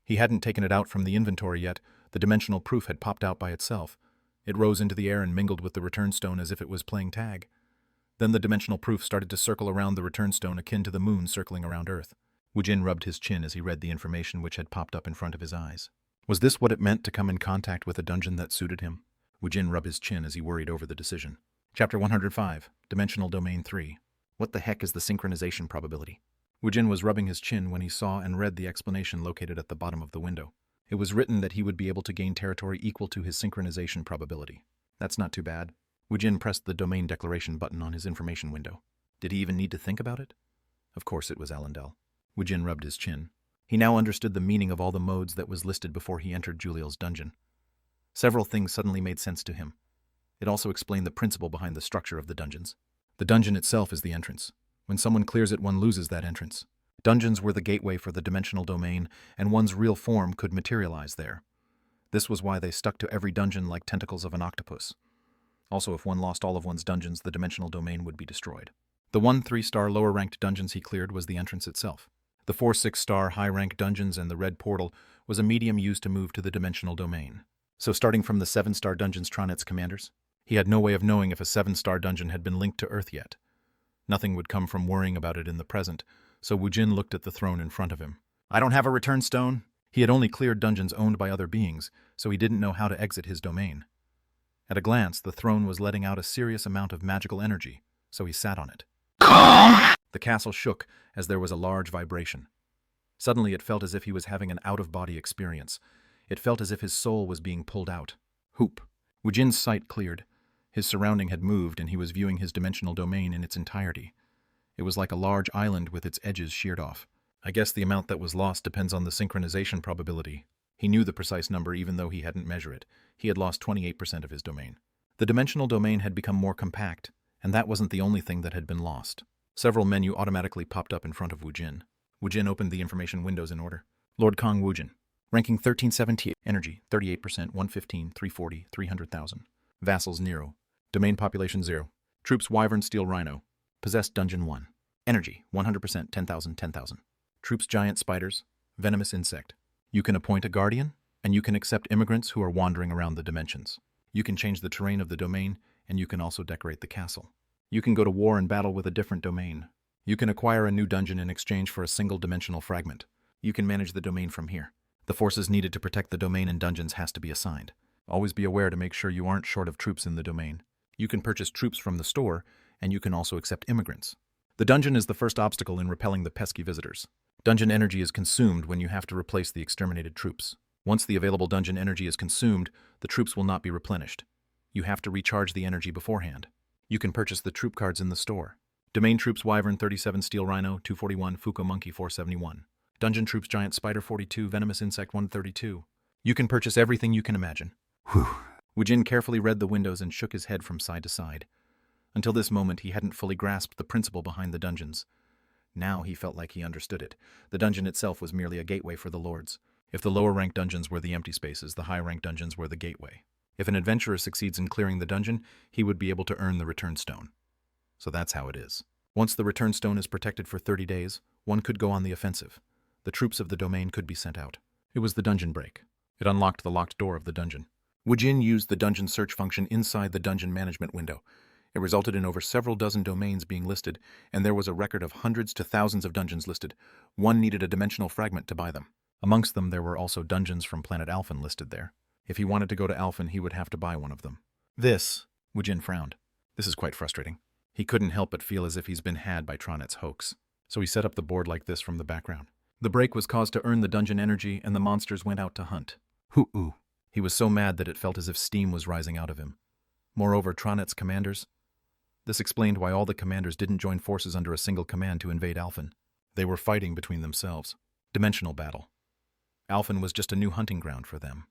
He hadn't taken it out from the inventory yet. The dimensional proof had popped out by itself. It rose into the air and mingled with the return stone as if it was playing tag. Then the dimensional proof started to circle around the return stone akin to the moon circling around Earth. Woojin rubbed his chin as he read the information which had popped up in front of his eyes. Was this what it meant to come in contact with a dungeon that suited him? Woojin rubbed his chin as he worried over the decision. Chapter 105, Dimensional Domain 3. What the heck is the synchronization probability? Woojin was rubbing his chin when he saw and read the explanation located at the bottom of the window. It was written that he would be able to gain territory equal to his synchronization probability. That's not too bad. Woojin pressed the domain declaration button on his information window. Did he even need to think about it? Of course it was Allendale. Woojin rubbed his chin. He now understood the meaning of all the modes that was listed before he entered Juliel's dungeon. Several things suddenly made sense to him. It also explained the principle behind the structure of the dungeons. The dungeon itself is the entrance. When someone clears it, one loses that entrance. Dungeons were the gateway for the dimensional domain, and one's real form could materialize there. This was why they stuck to every dungeon like tentacles of an octopus. Also, if one lost all of one's dungeons, the dimensional domain would be destroyed. The 1 3-star lower-ranked dungeons he cleared was the entrance itself. The 4 6-star high-rank dungeons and the red portal was a medium used to move to the dimensional domain. So starting from the 7-star dungeons Tronet's commanders, he had no way of knowing if a 7-star dungeon had been linked to Earth yet. Nothing would come from worrying about it in the present, so Woojin looked at the throne in front of him. I don't have a return stone. He had only cleared dungeons owned by other beings, so he didn't know how to exit his domain. At a glance, the throne was letting out a serious amount of magical energy, so he sat on it. The castle shook as there was a large vibration. Suddenly it felt as if he was having an out-of-body experience. It felt as if his soul was being pulled out. Hoop. Woojin's sight cleared. His surrounding had moved and he was viewing his dimensional domain in its entirety. It was like a large island with its edges sheared off. I guess the amount that was lost depends on the synchronization probability. He knew the precise number even though he hadn't measured it. He had lost 28% of his domain. The dimensional domain had become more compact, and that wasn't the only thing that had been lost. Several menus automatically popped up in front of Woojin. Woojin opened the information windows in order. Lord Kang Woojin. Ranking 1378. Energy, 38%, 115, 340, 300,000. Vassals, Nero. Domain population, 0. Troops, Wyvern, Steel Rhino. Possessed, Dungeon 1. Energy, 100%, 10,000, 10,000. Troops, Giant Spiders. Venomous Insect. You can appoint a guardian, and you can accept immigrants who are wandering around the dimensions. You can change the terrain of the domain, and you can also decorate the castle. You can go to war and battle with a different domain. You can acquire a new dungeon in exchange for a single dimensional fragment. You can manage the domain from here. The forces needed to protect the domain and dungeons has to be assigned. Always be aware to make sure you aren't short of troops in the domain. You can purchase troops from the store, and you can also accept immigrants. The dungeon is the first obstacle in repelling the pesky visitors. Dungeon energy is consumed when you have to replace the exterminated troops. Once the available dungeon energy is consumed, the troops will not be replenished. You have to recharge the energy beforehand. You can purchase the troop cards in the store. Domain Troops Wyvern 37, Steel Rhino 241, Fuko Monkey 471. Dungeon Troops Giant Spider 42, Venomous Insect 132. You can purchase everything you can imagine. Woojin carefully read the windows and shook his head from side to side. Until this moment, he hadn't fully grasped the principle behind the dungeons. Now he felt like he understood it. The dungeon itself was merely a gateway for the lords. If the lower-ranked dungeons were the empty spaces, the high-ranked dungeons were the gateway. If an adventurer succeeds in clearing the dungeon, he would be able to earn the return stone. So that's how it is. Once the return stone is protected for 30 days, one could go on the offensive. The troops of the domain could be sent out. It was the dungeon break. It unlocked the locked door of the dungeon. Woojin used the dungeon search function inside the dungeon management window. It resulted in over several dozen domains being listed, and there was a record of hundreds to thousands of dungeons listed. One needed a dimensional fragment to buy them. Amongst them, there were also dungeons from planet Alphen listed there. If he wanted to go to Alphen, he would have to buy one of them. Woojin frowned. This is quite frustrating. He couldn't help but feel as if he's been had by Tronet's hoax. So he set up the board like this from the background. The break was caused to earn the dungeon energy, and the monsters went out to hunt. Hoo-oo. He was so mad that it felt as if steam was rising out of him. Moreover, Tronet's commanders. This explained why all the commanders didn't join forces under a single command to invade Alphen. They were fighting between themselves. Dimensional battle. Alphen was just a new hunting ground for them.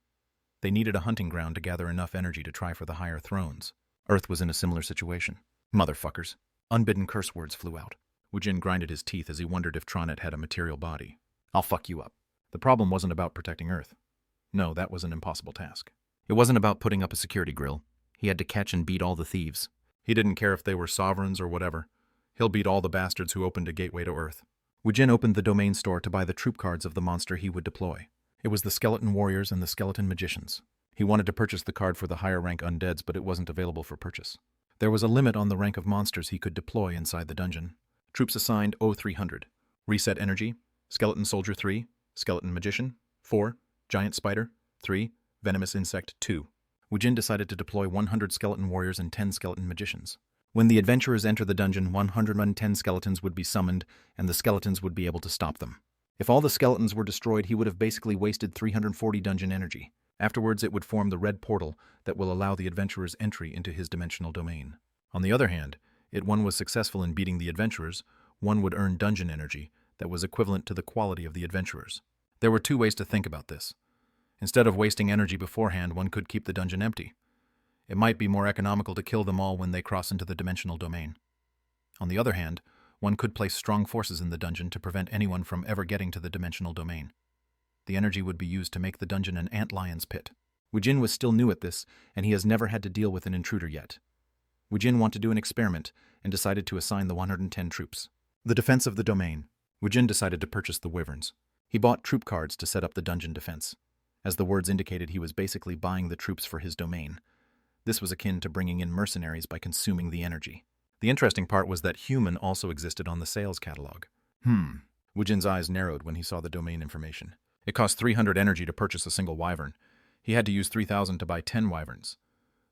They needed a hunting ground to gather enough energy to try for the higher thrones. Earth was in a similar situation. Motherfuckers. Unbidden curse words flew out. Woojin grinded his teeth as he wondered if Tronet had a material body. I'll fuck you up. The problem wasn't about protecting Earth. No, that was an impossible task. It wasn't about putting up a security grill. He had to catch and beat all the thieves. He didn't care if they were sovereigns or whatever. He'll beat all the bastards who opened a gateway to Earth. Woojin opened the domain store to buy the troop cards of the monster he would deploy. It was the skeleton warriors and the skeleton magicians. He wanted to purchase the card for the higher rank undeads, but it wasn't available for purchase. There was a limit on the rank of monsters he could deploy inside the dungeon. Troops assigned 0300. Reset energy, skeleton soldier 3, skeleton magician 4, giant spider 3, venomous insect 2. Woojin decided to deploy 100 skeleton warriors and 10 skeleton magicians. When the adventurers enter the dungeon, 110 skeletons would be summoned, and the skeletons would be able to stop them. If all the skeletons were destroyed, he would have basically wasted 340 dungeon energy. Afterwards, it would form the red portal that will allow the adventurers entry into his dimensional domain. On the other hand, if one was successful in beating the adventurers, one would earn dungeon energy that was equivalent to the quality of the adventurers. There were two ways to think about this. Instead of wasting energy beforehand, one could keep the dungeon empty. It might be more economical to kill them all when they cross into the dimensional domain. On the other hand, one could place strong forces in the dungeon to prevent anyone from ever getting to the dimensional domain. The energy would be used to make the dungeon an antlion's pit. Woojin was still new at this, and he has never had to deal with an intruder yet. Woojin wanted to do an experiment and decided to assign the 110 troops. The defense of the domain. Woojin decided to purchase the wyverns. He bought troop cards to set up the dungeon defense. As the words indicated, he was basically buying the troops for his domain. This was akin to bringing in mercenaries by consuming the energy. The interesting part was that human also existed on the sales catalog. Woojin's eyes narrowed when he saw the domain information. It cost 300 energy to purchase a single wyvern. He had to use 3,000 to buy 10 wyverns.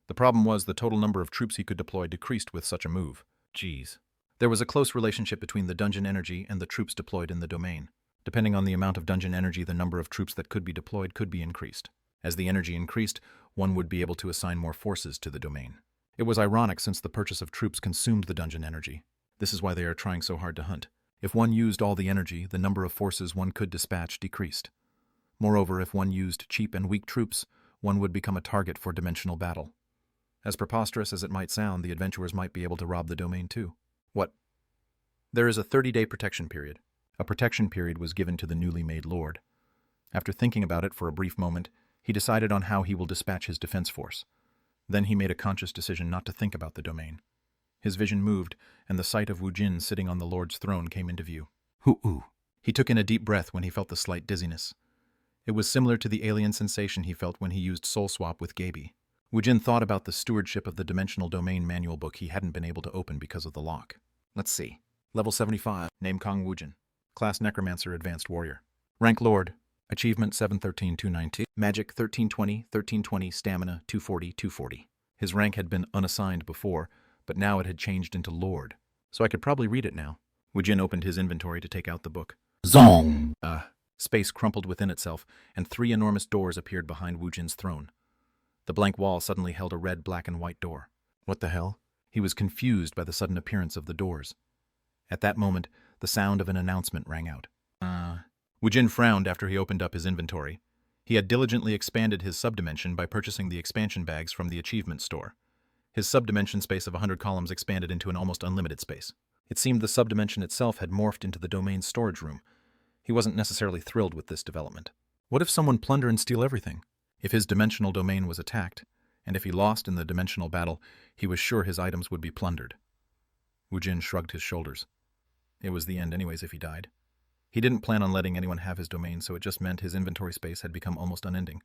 The problem was the total number of troops he could deploy decreased with such a move. Jeez. There was a close relationship between the dungeon energy and the troops deployed in the domain. Depending on the amount of dungeon energy, the number of troops that could be deployed could be increased. As the energy increased, one would be able to assign more forces to the domain. It was ironic since the purchase of troops consumed the dungeon energy. This is why they are trying so hard to hunt. If one used all the energy, the number of forces one could dispatch decreased. Moreover, if one used cheap and weak troops, one would become a target for dimensional battle. As preposterous as it might sound, the adventurers might be able to rob the domain too. What? There is a 30-day protection period. A protection period was given to the newly made lord. After thinking about it for a brief moment, he decided on how he will dispatch his defense force. Then he made a conscious decision not to think about the domain. His vision moved, and the sight of Woojin sitting on the lord's throne came into view. Hoo-oo. He took in a deep breath when he felt the slight dizziness. It was similar to the alien sensation he felt when he used Soul Swap with Gaby. Woojin thought about the stewardship of the dimensional domain manual book he hadn't been able to open because of the lock. Let's see. Level 75. Name Kang Woojin. Class Necromancer Advanced Warrior. Rank Lord. Achievement 713-292. Magic 1320, Stamina 240. His rank had been unassigned before, but now it had changed into Lord. So I could probably read it now. Woojin opened his inventory to take out the book. Zong! Space crumpled within itself, and 3 enormous doors appeared behind Woojin's throne. The blank wall suddenly held a red, black, and white door. What the hell? He was confused by the sudden appearance of the doors. At that moment, the sound of an announcement rang out. Woojin frowned after he opened up his inventory. He had diligently expanded his subdimension by purchasing the expansion bags from the achievement store. His subdimension space of 100 columns expanded into an almost unlimited space. It seemed the subdimension itself had morphed into the domain's storage room. He wasn't necessarily thrilled with this development. What if someone plunder and steal everything? If his dimensional domain was attacked, and if he lost in the dimensional battle, he was sure his items would be plundered. Woojin shrugged his shoulders. It was the end anyways if he died. He didn't plan on letting anyone have his domain, so it just meant his inventory space had become almost unending.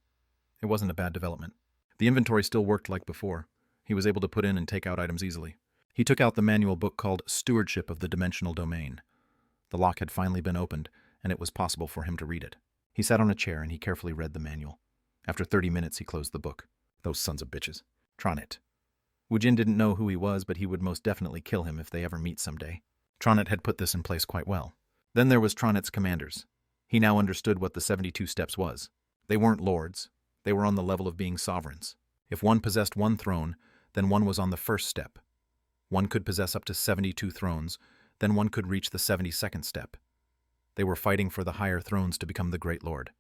It wasn't a bad development. The inventory still worked like before. He was able to put in and take out items easily. He took out the manual book called Stewardship of the Dimensional Domain. The lock had finally been opened, and it was possible for him to read it. He sat on a chair and he carefully read the manual. After 30 minutes, he closed the book. Those sons of bitches. Tronet. Woojin didn't know who he was, but he would most definitely kill him if they ever meet someday. Tronet had put this in place quite well. Then there was Tronet's commanders. He now understood what the 72 steps was. They weren't lords. They were on the level of being sovereigns. If one possessed one throne, then one was on the first step. One could possess up to 72 thrones, then one could reach the 72nd step. They were fighting for the higher thrones to become the Great Lord.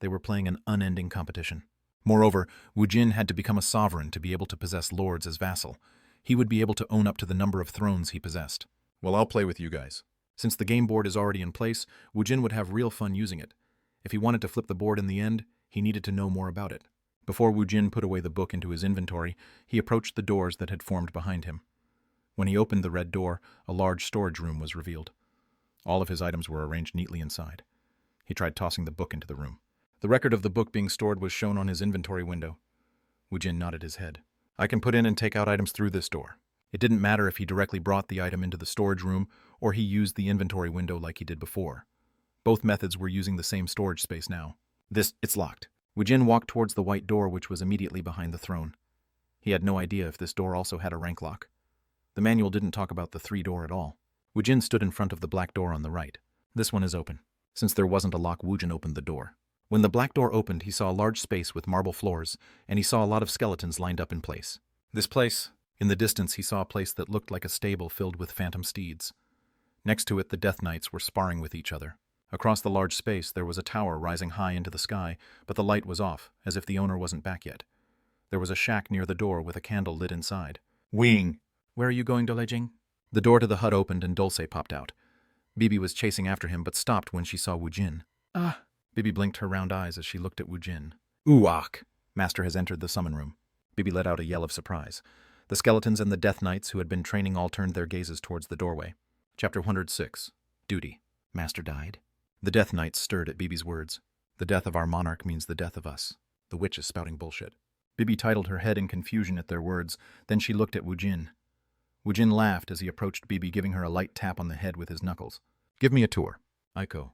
They were playing an unending competition. Moreover, Woojin had to become a sovereign to be able to possess lords as vassal. He would be able to own up to the number of thrones he possessed. Well, I'll play with you guys. Since the game board is already in place, Woojin would have real fun using it. If he wanted to flip the board in the end, he needed to know more about it. Before Woojin put away the book into his inventory, he approached the doors that had formed behind him. When he opened the red door, a large storage room was revealed. All of his items were arranged neatly inside. He tried tossing the book into the room. The record of the book being stored was shown on his inventory window. Woojin nodded his head. I can put in and take out items through this door. It didn't matter if he directly brought the item into the storage room or he used the inventory window like he did before. Both methods were using the same storage space now. It's locked. Woojin walked towards the white door which was immediately behind the throne. He had no idea if this door also had a rank lock. The manual didn't talk about the 3-door at all. Woojin stood in front of the black door on the right. This one is open. Since there wasn't a lock, Woojin opened the door. When the black door opened, he saw a large space with marble floors, and he saw a lot of skeletons lined up in place. This place, in the distance he saw a place that looked like a stable filled with phantom steeds. Next to it, the Death Knights were sparring with each other. Across the large space, there was a tower rising high into the sky, but the light was off, as if the owner wasn't back yet. There was a shack near the door with a candle lit inside. Wing! Where are you going, Dolejing? The door to the hut opened and Dulce popped out. Bibi was chasing after him, but stopped when she saw Woojin. Ah! Bibi blinked her round eyes as she looked at Woojin. Uak! Master has entered the summon room. Bibi let out a yell of surprise. The skeletons and the Death Knights who had been training all turned their gazes towards the doorway. Chapter 106. Duty. Master died? The Death Knights stirred at Bibi's words. The death of our monarch means the death of us. The witch is spouting bullshit. Bibi titled her head in confusion at their words. Then she looked at Woojin. Woojin laughed as he approached Bibi, giving her a light tap on the head with his knuckles. Give me a tour. Aiko.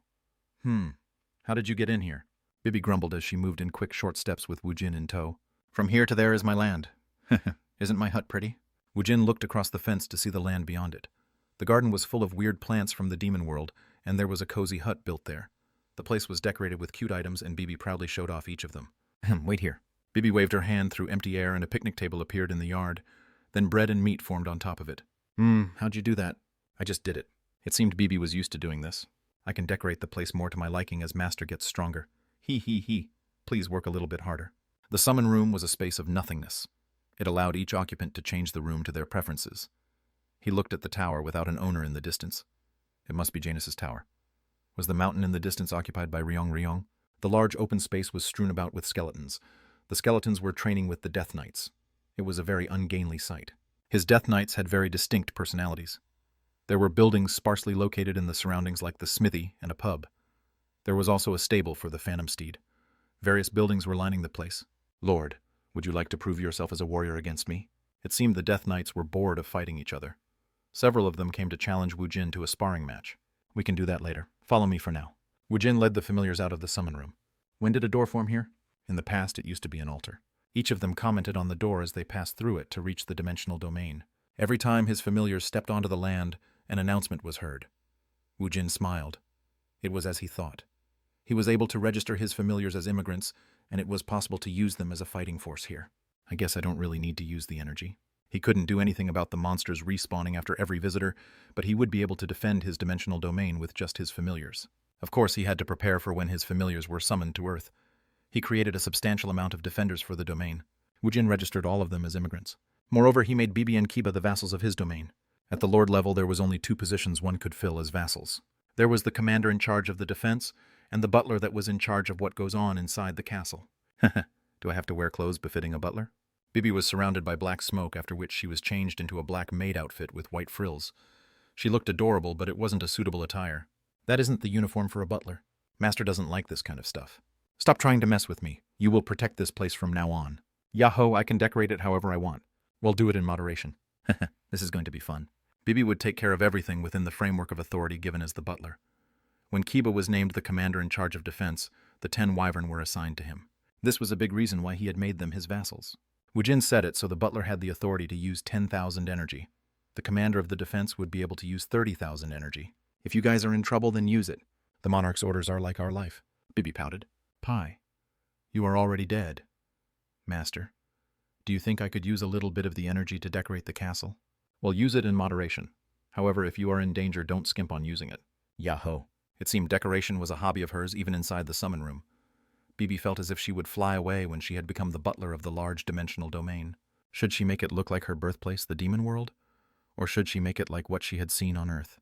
How did you get in here? Bibi grumbled as she moved in quick short steps with Woojin in tow. From here to there is my land. Isn't my hut pretty? Woojin looked across the fence to see the land beyond it. The garden was full of weird plants from the demon world, and there was a cozy hut built there. The place was decorated with cute items, and Bibi proudly showed off each of them. Wait here. Bibi waved her hand through empty air, and a picnic table appeared in the yard. Then bread and meat formed on top of it. How'd you do that? I just did it. It seemed Bibi was used to doing this. I can decorate the place more to my liking as Master gets stronger. He. Please work a little bit harder. The summon room was a space of nothingness. It allowed each occupant to change the room to their preferences. He looked at the tower without an owner in the distance. It must be Janus's tower. Was the mountain in the distance occupied by Ryong? The large open space was strewn about with skeletons. The skeletons were training with the Death Knights. It was a very ungainly sight. His Death Knights had very distinct personalities. There were buildings sparsely located in the surroundings like the smithy and a pub. There was also a stable for the phantom steed. Various buildings were lining the place. Lord, would you like to prove yourself as a warrior against me? It seemed the Death Knights were bored of fighting each other. Several of them came to challenge Woojin to a sparring match. We can do that later. Follow me for now. Woojin led the familiars out of the summon room. When did a door form here? In the past, it used to be an altar. Each of them commented on the door as they passed through it to reach the dimensional domain. Every time his familiars stepped onto the land, an announcement was heard. Woojin smiled. It was as he thought. He was able to register his familiars as immigrants, and it was possible to use them as a fighting force here. I guess I don't really need to use the energy. He couldn't do anything about the monsters respawning after every visitor, but he would be able to defend his dimensional domain with just his familiars. Of course, he had to prepare for when his familiars were summoned to Earth. He created a substantial amount of defenders for the domain. Woojin registered all of them as immigrants. Moreover, he made Bibi and Kiba the vassals of his domain. At the lord level, there was only 2 positions one could fill as vassals. There was the commander in charge of the defense, and the butler that was in charge of what goes on inside the castle. Do I have to wear clothes befitting a butler? Bibi was surrounded by black smoke, after which she was changed into a black maid outfit with white frills. She looked adorable, but it wasn't a suitable attire. That isn't the uniform for a butler. Master doesn't like this kind of stuff. Stop trying to mess with me. You will protect this place from now on. Yahoo, I can decorate it however I want. Well, do it in moderation. This is going to be fun. Bibi would take care of everything within the framework of authority given as the butler. When Kiba was named the commander in charge of defense, the 10 wyvern were assigned to him. This was a big reason why he had made them his vassals. Woojin said it, so the butler had the authority to use 10,000 energy. The commander of the defense would be able to use 30,000 energy. If you guys are in trouble, then use it. The Monarch's orders are like our life. Bibi pouted. Pi, you are already dead. Master, do you think I could use a little bit of the energy to decorate the castle? Well, use it in moderation. However, if you are in danger, don't skimp on using it. Yahoo. It seemed decoration was a hobby of hers even inside the summon room. Bibi felt as if she would fly away when she had become the butler of the large dimensional domain. Should she make it look like her birthplace, the demon world? Or should she make it like what she had seen on Earth?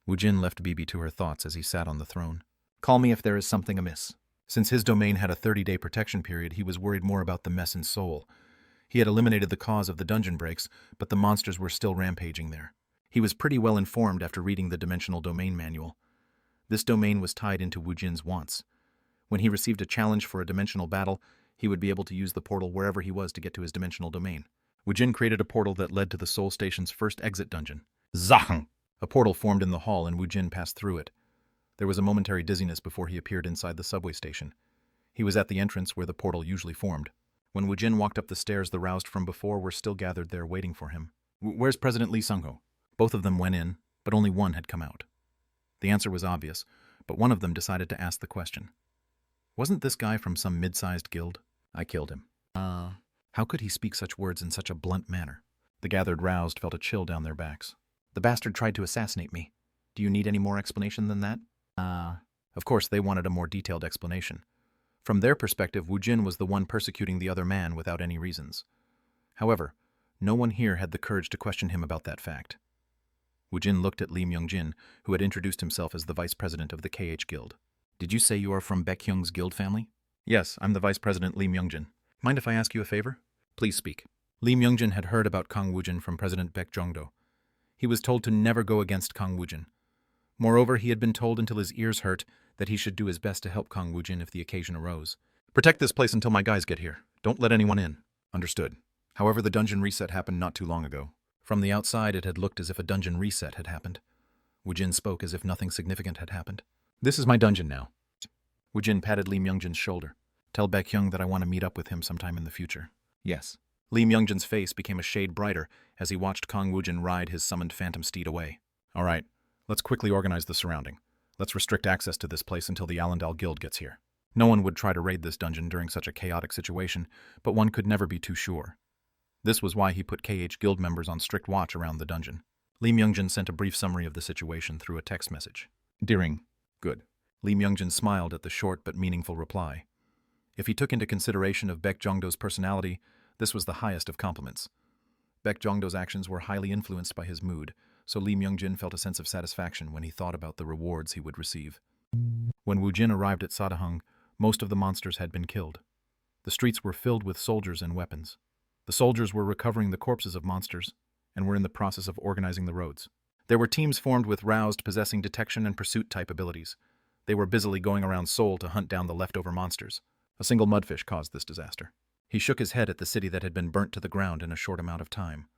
Woojin left Bibi to her thoughts as he sat on the throne. Call me if there is something amiss. Since his domain had a 30-day protection period, he was worried more about the mess in Seoul. He had eliminated the cause of the dungeon breaks, but the monsters were still rampaging there. He was pretty well informed after reading the dimensional domain manual. This domain was tied into Woojin's wants. When he received a challenge for a dimensional battle, he would be able to use the portal wherever he was to get to his dimensional domain. Woojin created a portal that led to the Seoul Station's first exit dungeon. Zahang! A portal formed in the hall and Woojin passed through it. There was a momentary dizziness before he appeared inside the subway station. He was at the entrance where the portal usually formed. When Woojin walked up the stairs, the roused from before were still gathered there waiting for him. Where's President Lee Sung-ho? Both of them went in, but only one had come out. The answer was obvious, but one of them decided to ask the question. Wasn't this guy from some mid-sized guild? I killed him. How could he speak such words in such a blunt manner? The gathered roused felt a chill down their backs. The bastard tried to assassinate me. Do you need any more explanation than that? Of course, they wanted a more detailed explanation. From their perspective, Woojin was the one persecuting the other man without any reasons. However, no one here had the courage to question him about that fact. Woojin looked at Lee Myung-jin, who had introduced himself as the vice president of the KH Guild. Did you say you are from Baekhyung's guild family? Yes, I'm the vice president Lee Myung-jin. Mind if I ask you a favor? Please speak. Lee Myung-jin had heard about Kang Woojin from President Baek Jong-do. He was told to never go against Kang Woojin. Moreover, he had been told until his ears hurt that he should do his best to help Kang Woojin if the occasion arose. Protect this place until my guys get here. Don't let anyone in. Understood. However, the dungeon reset happened not too long ago. From the outside, it had looked as if a dungeon reset had happened. Woojin spoke as if nothing significant had happened. This is my dungeon now. Woojin patted Lee Myung-jin's shoulder. Tell Baekhyung that I want to meet up with him sometime in the future. Yes. Lee Myung-jin's face became a shade brighter as he watched Kang Woojin ride his summoned phantom steed away. All right, let's quickly organize the surrounding. Let's restrict access to this place until the Allendale Guild gets here. No one would try to raid this dungeon during such a chaotic situation, but one could never be too sure. This was why he put KH Guild members on strict watch around the dungeon. Lee Myung-jin sent a brief summary of the situation through a text message. Deering. Good. Lee Myung-jin smiled at the short but meaningful reply. If he took into consideration of Baek Jong-do's personality, this was the highest of compliments. Baek Jong-do's actions were highly influenced by his mood, so Lee Myung-jin felt a sense of satisfaction when he thought about the rewards he would receive. When Woojin arrived at Sadahung, most of the monsters had been killed. The streets were filled with soldiers and weapons. The soldiers were recovering the corpses of monsters and were in the process of organizing the roads. There were teams formed with roused possessing detection and pursuit type abilities. They were busily going around Seoul to hunt down the leftover monsters. A single mudfish caused this disaster. He shook his head at the city that had been burnt to the ground in a short amount of time.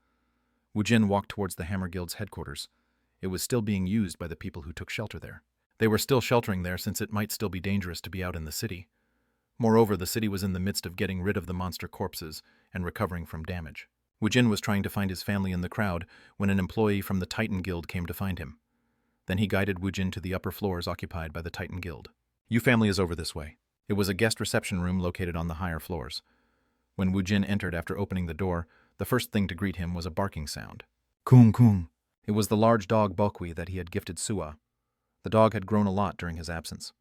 Woojin walked towards the Hammer Guild's headquarters. It was still being used by the people who took shelter there. They were still sheltering there since it might still be dangerous to be out in the city. Moreover, the city was in the midst of getting rid of the monster corpses and recovering from damage. Woojin was trying to find his family in the crowd when an employee from the Titan Guild came to find him. Then he guided Woojin to the upper floors occupied by the Titan Guild. "You family is over this way." It was a guest reception room located on the higher floors. When Woojin entered after opening the door, the first thing to greet him was a barking sound. Kung kung. It was the large dog Bokwi that he had gifted Sua. The dog had grown a lot during his absence.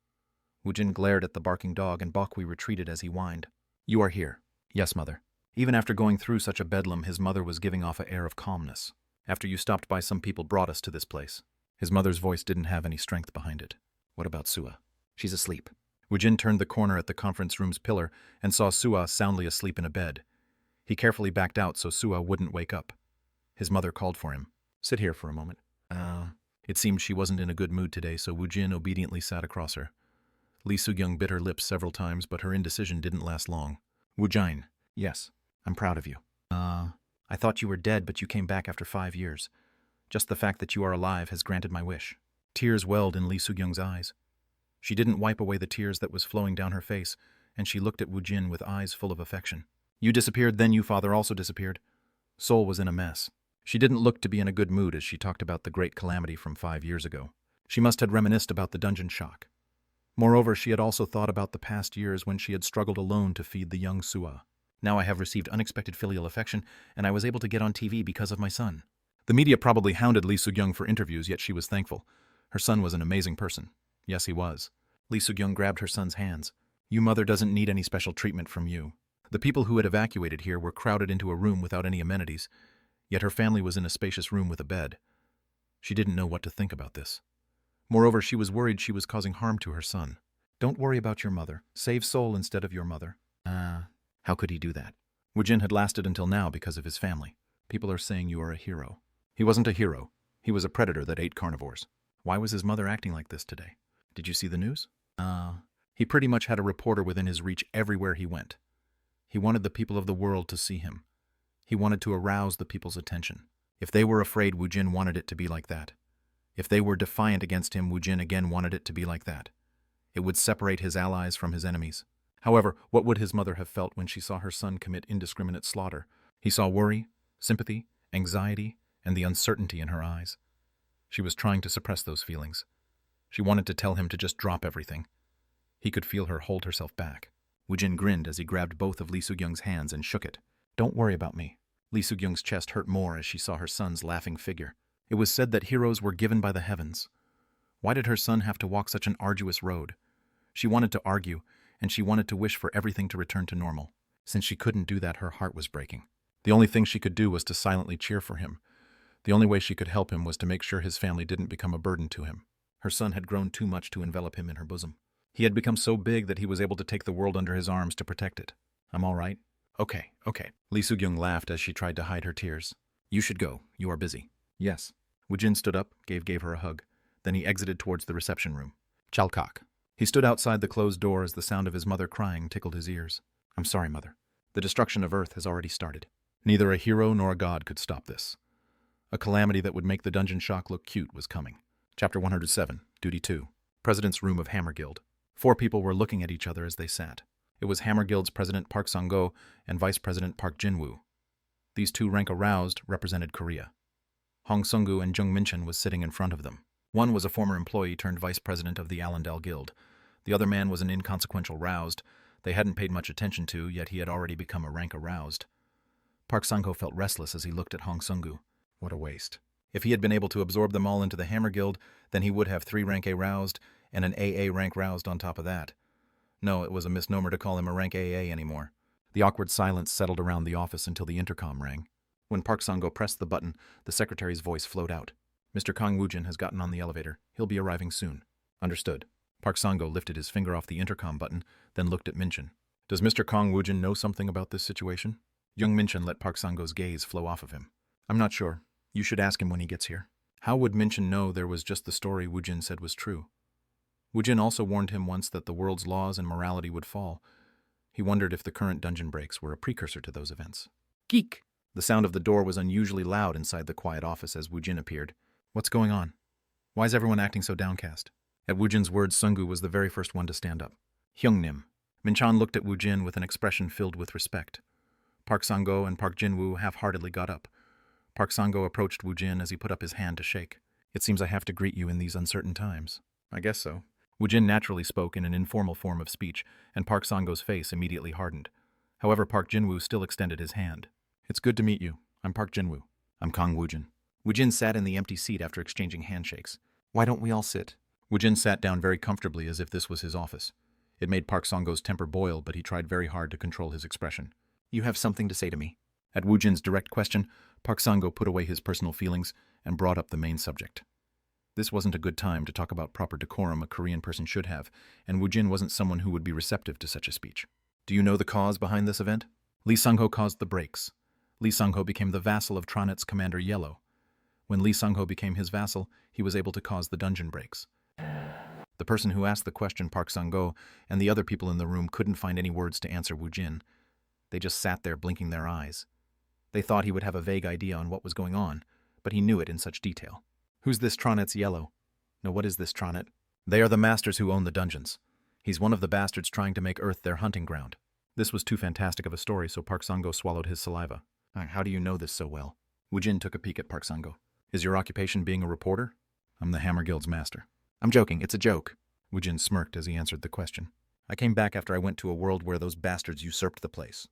Woojin glared at the barking dog and Bokwi retreated as he whined. "You are here." "Yes, mother." Even after going through such a bedlam, his mother was giving off an air of calmness. After you stopped by, some people brought us to this place. His mother's voice didn't have any strength behind it. What about Sua? She's asleep. Woojin turned the corner at the conference room's pillar and saw Sua soundly asleep in a bed. He carefully backed out so Sua wouldn't wake up. His mother called for him. Sit here for a moment. It seemed she wasn't in a good mood today, so Woojin obediently sat across her. Lee Soo-kyung bit her lips several times, but her indecision didn't last long. Woojin, yes, I'm proud of you. I thought you were dead, but you came back after 5 years. Just the fact that you are alive has granted my wish. Tears welled in Lee Soo-kyung's eyes. She didn't wipe away the tears that was flowing down her face, and she looked at Woojin with eyes full of affection. You disappeared, then you father also disappeared. Seoul was in a mess. She didn't look to be in a good mood as she talked about the great calamity from 5 years ago. She must have reminisced about the dungeon shock. Moreover, she had also thought about the past years when she had struggled alone to feed the young Sua. Now I have received unexpected filial affection, and I was able to get on TV because of my son. The media probably hounded Lee Soo-kyung for interviews, yet she was thankful. Her son was an amazing person. Yes, he was. Lee Soo-kyung grabbed her son's hands. Your mother doesn't need any special treatment from you. The people who had evacuated here were crowded into a room without any amenities, yet her family was in a spacious room with a bed. She didn't know what to think about this. Moreover, she was worried she was causing harm to her son. Don't worry about your mother. Save Seoul instead of your mother. How could he do that? Woojin had lasted until now because of his family. People are saying you are a hero. He wasn't a hero. He was a predator that ate carnivores. Why was his mother acting like this today? Did you see the news? He pretty much had a reporter within his reach everywhere he went. He wanted the people of the world to see him. He wanted to arouse the people's attention. If they were afraid, Woojin wanted it to be like that. If they were defiant against him, Woojin again wanted it to be like that. It would separate his allies from his enemies. However, what would his mother have felt when she saw her son commit indiscriminate slaughter? He saw worry, sympathy, anxiety, and the uncertainty in her eyes. She was trying to suppress those feelings. She wanted to tell him to just drop everything. He could feel her hold herself back. Woojin grinned as he grabbed both of Lee Soo-kyung's hands and shook it. Don't worry about me. Lee Soo-kyung's chest hurt more as she saw her son's laughing figure. It was said that heroes were given by the heavens. Why did her son have to walk such an arduous road? She wanted to argue, and she wanted to wish for everything to return to normal. Since she couldn't do that, her heart was breaking. The only thing she could do was to silently cheer for him. The only way she could help him was to make sure his family didn't become a burden to him. Her son had grown too much to envelop him in her bosom. He had become so big that he was able to take the world under his arms to protect it. I'm all right. Okay. Lee Soo-kyung laughed as she tried to hide her tears. You should go. You are busy. Yes. Woojin stood up, gave her a hug. Then he exited towards the reception room. Chalkak. He stood outside the closed door as the sound of his mother crying tickled his ears. I'm sorry, Mother. The destruction of Earth has already started. Neither a hero nor a god could stop this. A calamity that would make the dungeon shock look cute was coming. Chapter 107, Duty 2. President's Room of Hammer Guild. 4 people were looking at each other as they sat. It was Hammer Guild's President Park Sang-go and Vice President Park Jin-woo. These 2 rank-aroused represented Korea. Hong Sung-gu and Jung Min-chan was sitting in front of them. One was a former employee turned vice president of the Allendale Guild. The other man was an inconsequential roused they hadn't paid much attention to, yet he had already become a rank aroused. Park Sang-ho felt restless as he looked at Hong Sung-gu. What a waste. If he had been able to absorb them all into the Hammer Guild, then he would have 3 rank A roused and an AA rank roused on top of that. No, it was a misnomer to call him a rank AA anymore. The awkward silence settled around the office until the intercom rang. When Park Sang-go pressed the button, the secretary's voice flowed out. Mr. Kang Woojin has gotten on the elevator. He'll be arriving soon. Understood. Park Sang-go lifted his finger off the intercom button, then looked at Min-chan. Does Mr. Kang Woojin know something about this situation? Young Min-chan let Park Sang-go's gaze flow off of him. I'm not sure. You should ask him when he gets here. How would Min-chan know there was just the story Woojin said was true? Woojin also warned him once that the world's laws and morality would fall. He wondered if the current dungeon breaks were a precursor to those events. Geek! The sound of the door was unusually loud inside the quiet office as Woojin appeared. What's going on? Why is everyone acting so downcast? At Woojin's words, Sung-gu was the very first one to stand up. Hyung-nim. Min-chan looked at Woojin with an expression filled with respect. Park Sang-go and Park Jin-woo half-heartedly got up. Park Sang-go approached Woojin as he put up his hand to shake. It seems I have to greet you in these uncertain times. I guess so. Woojin naturally spoke in an informal form of speech, and Park Sang-go's face immediately hardened. However, Park Jin-woo still extended his hand. It's good to meet you. I'm Park Jin-woo. I'm Kang Woojin. Woojin sat in the empty seat after exchanging handshakes. Why don't we all sit? Woojin sat down very comfortably as if this was his office. It made Park Sang-go's temper boil, but he tried very hard to control his expression. You have something to say to me? At Woojin's direct question, Park Sang-go put away his personal feelings and brought up the main subject. This wasn't a good time to talk about proper decorum a Korean person should have, and Woojin wasn't someone who would be receptive to such a speech. Do you know the cause behind this event? Lee Sang-ho caused the breaks. Lee Sang-ho became the vassal of Tronet's commander Yellow. When Lee Sang-ho became his vassal, he was able to cause the dungeon breaks. The person who asked the question, Park Sang-go, and the other people in the room couldn't find any words to answer Woojin. They just sat there blinking their eyes. They thought he would have a vague idea on what was going on, but he knew it in such detail. Who's this Tronet's Yellow? No, what is this Tronet? They are the masters who own the dungeons. He's one of the bastards trying to make Earth their hunting ground. This was too fantastic of a story, so Park Sang-go swallowed his saliva. How do you know this so well? Woojin took a peek at Park Sang-go. Is your occupation being a reporter? I'm the Hammer Guild's master. I'm joking, it's a joke. Woojin smirked as he answered the question. I came back after I went to a world where those bastards usurped the place.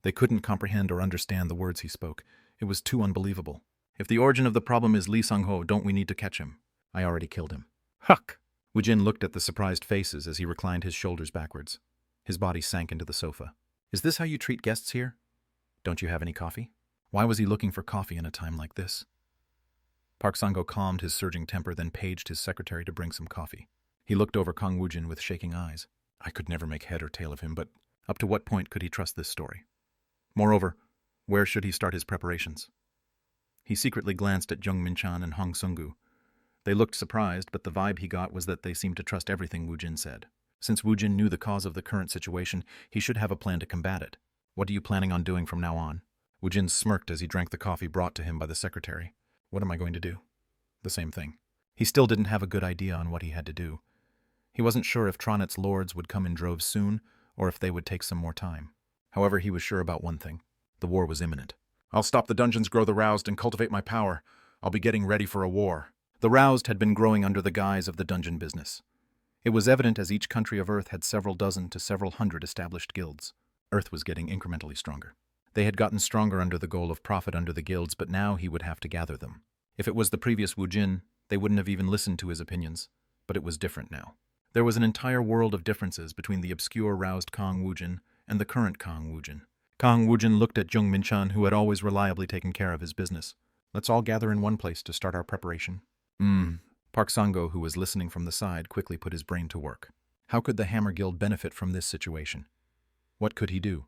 They couldn't comprehend or understand the words he spoke. It was too unbelievable. If the origin of the problem is Lee Sang-ho, don't we need to catch him? I already killed him. Huck! Woojin looked at the surprised faces as he reclined his shoulders backwards. His body sank into the sofa. Is this how you treat guests here? Don't you have any coffee? Why was he looking for coffee in a time like this? Park Sang-go calmed his surging temper, then paged his secretary to bring some coffee. He looked over Kang Woojin with shaking eyes. I could never make head or tail of him, but up to what point could he trust this story? Moreover, where should he start his preparations? He secretly glanced at Jung Min-chan and Hong Sung-gu. They looked surprised, but the vibe he got was that they seemed to trust everything Woojin said. Since Woojin knew the cause of the current situation, he should have a plan to combat it. What are you planning on doing from now on? Woojin smirked as he drank the coffee brought to him by the secretary. What am I going to do? The same thing. He still didn't have a good idea on what he had to do. He wasn't sure if Tronet's lords would come in droves soon, or if they would take some more time. However, he was sure about one thing. The war was imminent. I'll stop the dungeons, grow the roused, and cultivate my power. I'll be getting ready for a war. The roused had been growing under the guise of the dungeon business. It was evident as each country of Earth had several dozen to several hundred established guilds. Earth was getting incrementally stronger. They had gotten stronger under the goal of profit under the guilds, but now he would have to gather them. If it was the previous Woojin, they wouldn't have even listened to his opinions, but it was different now. There was an entire world of differences between the obscure roused Kang Woojin and the current Kang Woojin. Kang Woojin looked at Jung Min-chan, who had always reliably taken care of his business. Let's all gather in one place to start our preparation. Park Sang-go, who was listening from the side, quickly put his brain to work. How could the Hammer Guild benefit from this situation? What could he do?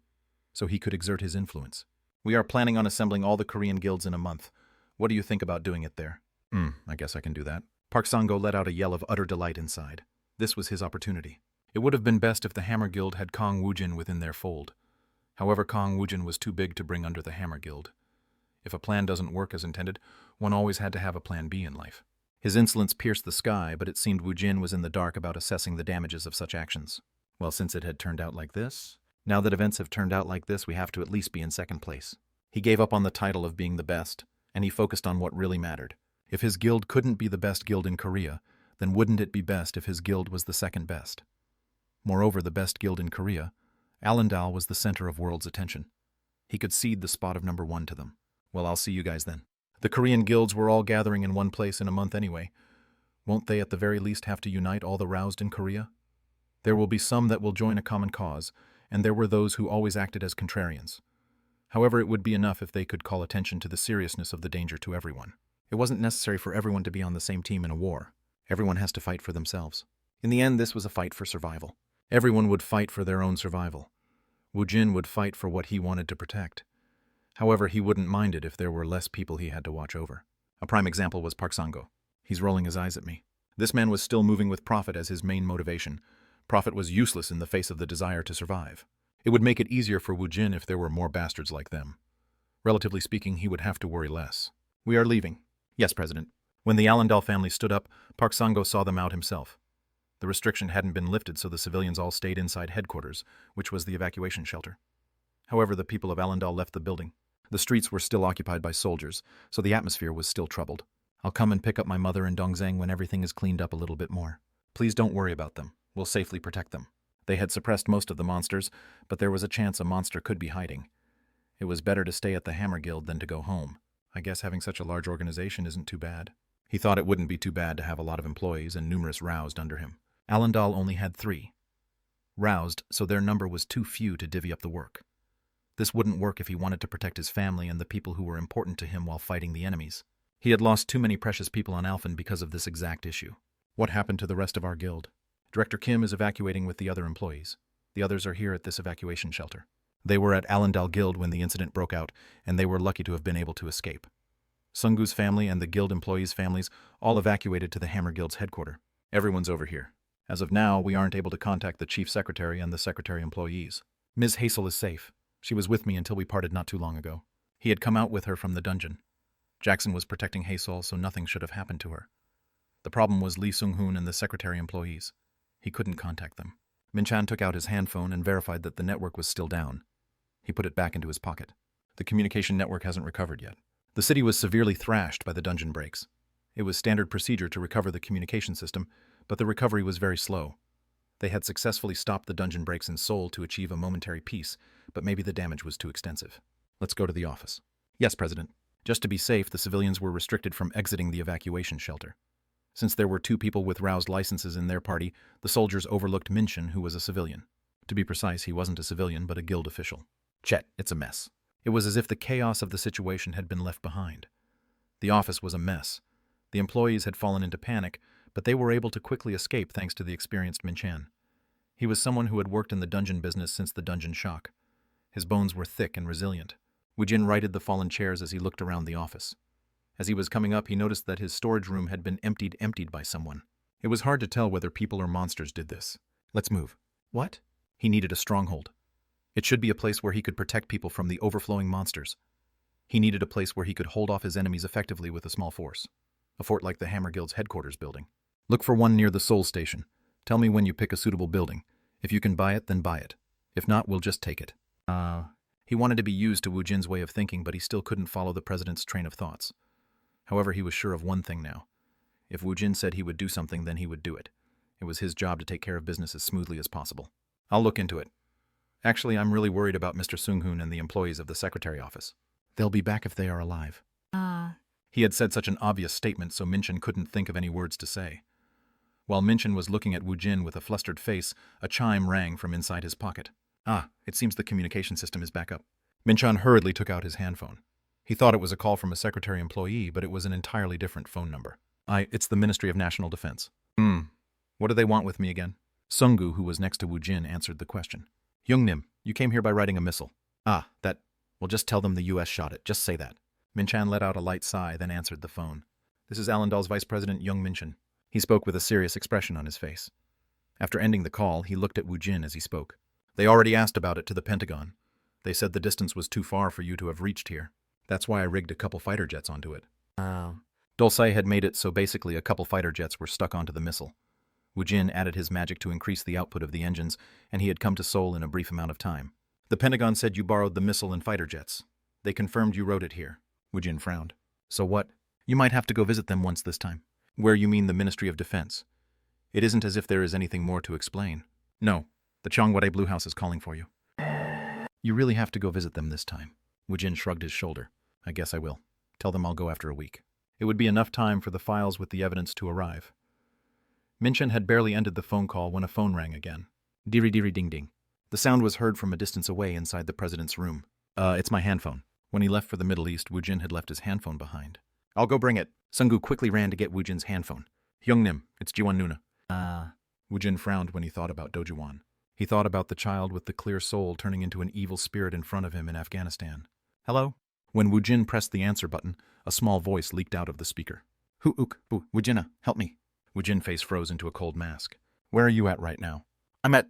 So he could exert his influence. We are planning on assembling all the Korean guilds in a month. What do you think about doing it there? I guess I can do that. Park Sang-go let out a yell of utter delight inside. This was his opportunity. It would have been best if the Hammer Guild had Kang Woojin within their fold. However, Kang Woojin was too big to bring under the Hammer Guild. If a plan doesn't work as intended, one always had to have a plan B in life. His insolence pierced the sky, but it seemed Woojin was in the dark about assessing the damages of such actions. Well, since it had turned out like this, now that events have turned out like this, we have to at least be in second place. He gave up on the title of being the best, and he focused on what really mattered. If his guild couldn't be the best guild in Korea, then wouldn't it be best if his guild was the second best? Moreover, the best guild in Korea, Allendale, was the center of world's attention. He could cede the spot of number 1 to them. Well, I'll see you guys then. The Korean guilds were all gathering in one place in a month anyway. Won't they at the very least have to unite all the roused in Korea? There will be some that will join a common cause, and there were those who always acted as contrarians. However, it would be enough if they could call attention to the seriousness of the danger to everyone. It wasn't necessary for everyone to be on the same team in a war. Everyone has to fight for themselves. In the end, this was a fight for survival. Everyone would fight for their own survival. Woojin would fight for what he wanted to protect. However, he wouldn't mind it if there were less people he had to watch over. A prime example was Park Sang-go. He's rolling his eyes at me. This man was still moving with profit as his main motivation. Profit was useless in the face of the desire to survive. It would make it easier for Woojin if there were more bastards like them. Relatively speaking, he would have to worry less. We are leaving. Yes, President. When the Allendale family stood up, Park Sang-go saw them out himself. The restriction hadn't been lifted, so the civilians all stayed inside headquarters, which was the evacuation shelter. However, the people of Allendale left the building. The streets were still occupied by soldiers, so the atmosphere was still troubled. I'll come and pick up my mother in Dongzang when everything is cleaned up a little bit more. Please don't worry about them. We'll safely protect them. They had suppressed most of the monsters, but there was a chance a monster could be hiding. It was better to stay at the Hammer Guild than to go home. I guess having such a large organization isn't too bad. He thought it wouldn't be too bad to have a lot of employees and numerous roused under him. Allendale only had 3. Roused, so their number was too few to divvy up the work. This wouldn't work if he wanted to protect his family and the people who were important to him while fighting the enemies. He had lost too many precious people on Alphen because of this exact issue. What happened to the rest of our guild? Director Kim is evacuating with the other employees. The others are here at this evacuation shelter. They were at Allendale Guild when the incident broke out, and they were lucky to have been able to escape. Sungu's family and the guild employees' families all evacuated to the Hammer Guild's headquarters. Everyone's over here. As of now, we aren't able to contact the chief secretary and the secretary employees. Ms. Hazel is safe. She was with me until we parted not too long ago. He had come out with her from the dungeon. Jackson was protecting Hazel, so nothing should have happened to her. The problem was Lee Sung-hoon and the secretary employees. He couldn't contact them. Min-chan took out his handphone and verified that the network was still down. He put it back into his pocket. The communication network hasn't recovered yet. The city was severely thrashed by the dungeon breaks. It was standard procedure to recover the communication system, but the recovery was very slow. They had successfully stopped the dungeon breaks in Seoul to achieve a momentary peace, but maybe the damage was too extensive. Let's go to the office. Yes, President. Just to be safe, the civilians were restricted from exiting the evacuation shelter. Since there were 2 people with roused licenses in their party, the soldiers overlooked Min-chan, who was a civilian. To be precise, he wasn't a civilian, but a guild official. Chet, it's a mess. It was as if the chaos of the situation had been left behind. The office was a mess. The employees had fallen into panic, but they were able to quickly escape thanks to the experienced Min-chan. He was someone who had worked in the dungeon business since the dungeon shock. His bones were thick and resilient. Woojin righted the fallen chairs as he looked around the office. As he was coming up, he noticed that his storage room had been emptied by someone. It was hard to tell whether people or monsters did this. Let's move. What? He needed a stronghold. It should be a place where he could protect people from the overflowing monsters. He needed a place where he could hold off his enemies effectively with a small force. A fort like the Hammer Guild's headquarters building. Look for one near the Seoul station. Tell me when you pick a suitable building. If you can buy it, then buy it. If not, we'll just take it. He wanted to be used to Woojin's way of thinking, but he still couldn't follow the president's train of thoughts. However, he was sure of one thing now. If Woojin said he would do something, then he would do it. It was his job to take care of business as smoothly as possible. I'll look into it. Actually, I'm really worried about Mr. Sung-hoon and the employees of the secretary office. They'll be back if they are alive. He had said such an obvious statement, so Min-chan couldn't think of any words to say. While Min-chan was looking at Woojin with a flustered face, a chime rang from inside his pocket. It seems the communication system is back up. Min-chan hurriedly took out his handphone. He thought it was a call from a secretary employee, but it was an entirely different phone number. It's the Ministry of National Defense. What do they want with me again? Sungu, who was next to Woojin, answered the question. Youngnim, you came here by riding a missile. That. Well, just tell them the U.S. shot it. Just say that. Min-chan let out a light sigh, then answered the phone. This is Allendale's Vice President Young Min-chan. He spoke with a serious expression on his face. After ending the call, he looked at Woojin as he spoke. They already asked about it to the Pentagon. They said the distance was too far for you to have reached here. That's why I rigged a couple fighter jets onto it. Dolsai had made it so basically a couple fighter jets were stuck onto the missile. Woojin added his magic to increase the output of the engines, and he had come to Seoul in a brief amount of time. The Pentagon said you borrowed the missile and fighter jets. They confirmed you wrote it here. Woojin frowned. So what? You might have to go visit them once this time. Where you mean the Ministry of Defense. It isn't as if there is anything more to explain. No, the Cheongwade Blue House is calling for you. You really have to go visit them this time. Woojin shrugged his shoulder. I guess I will. Tell them I'll go after a week. It would be enough time for the files with the evidence to arrive. Min-chan had barely ended the phone call when a phone rang again. Diri ding ding. The sound was heard from a distance away inside the president's room. It's my handphone. When he left for the Middle East, Woojin had left his handphone behind. I'll go bring it. Sungu quickly ran to get Woojin's handphone. Hyungnim, it's Jiwon Nuna. Woojin frowned when he thought about Dojuwon. He thought about the child with the clear soul turning into an evil spirit in front of him in Afghanistan. Hello? When Woojin pressed the answer button, a small voice leaked out of the speaker. Woojina, help me. Woojin's face froze into a cold mask. Where are you at right now? I'm at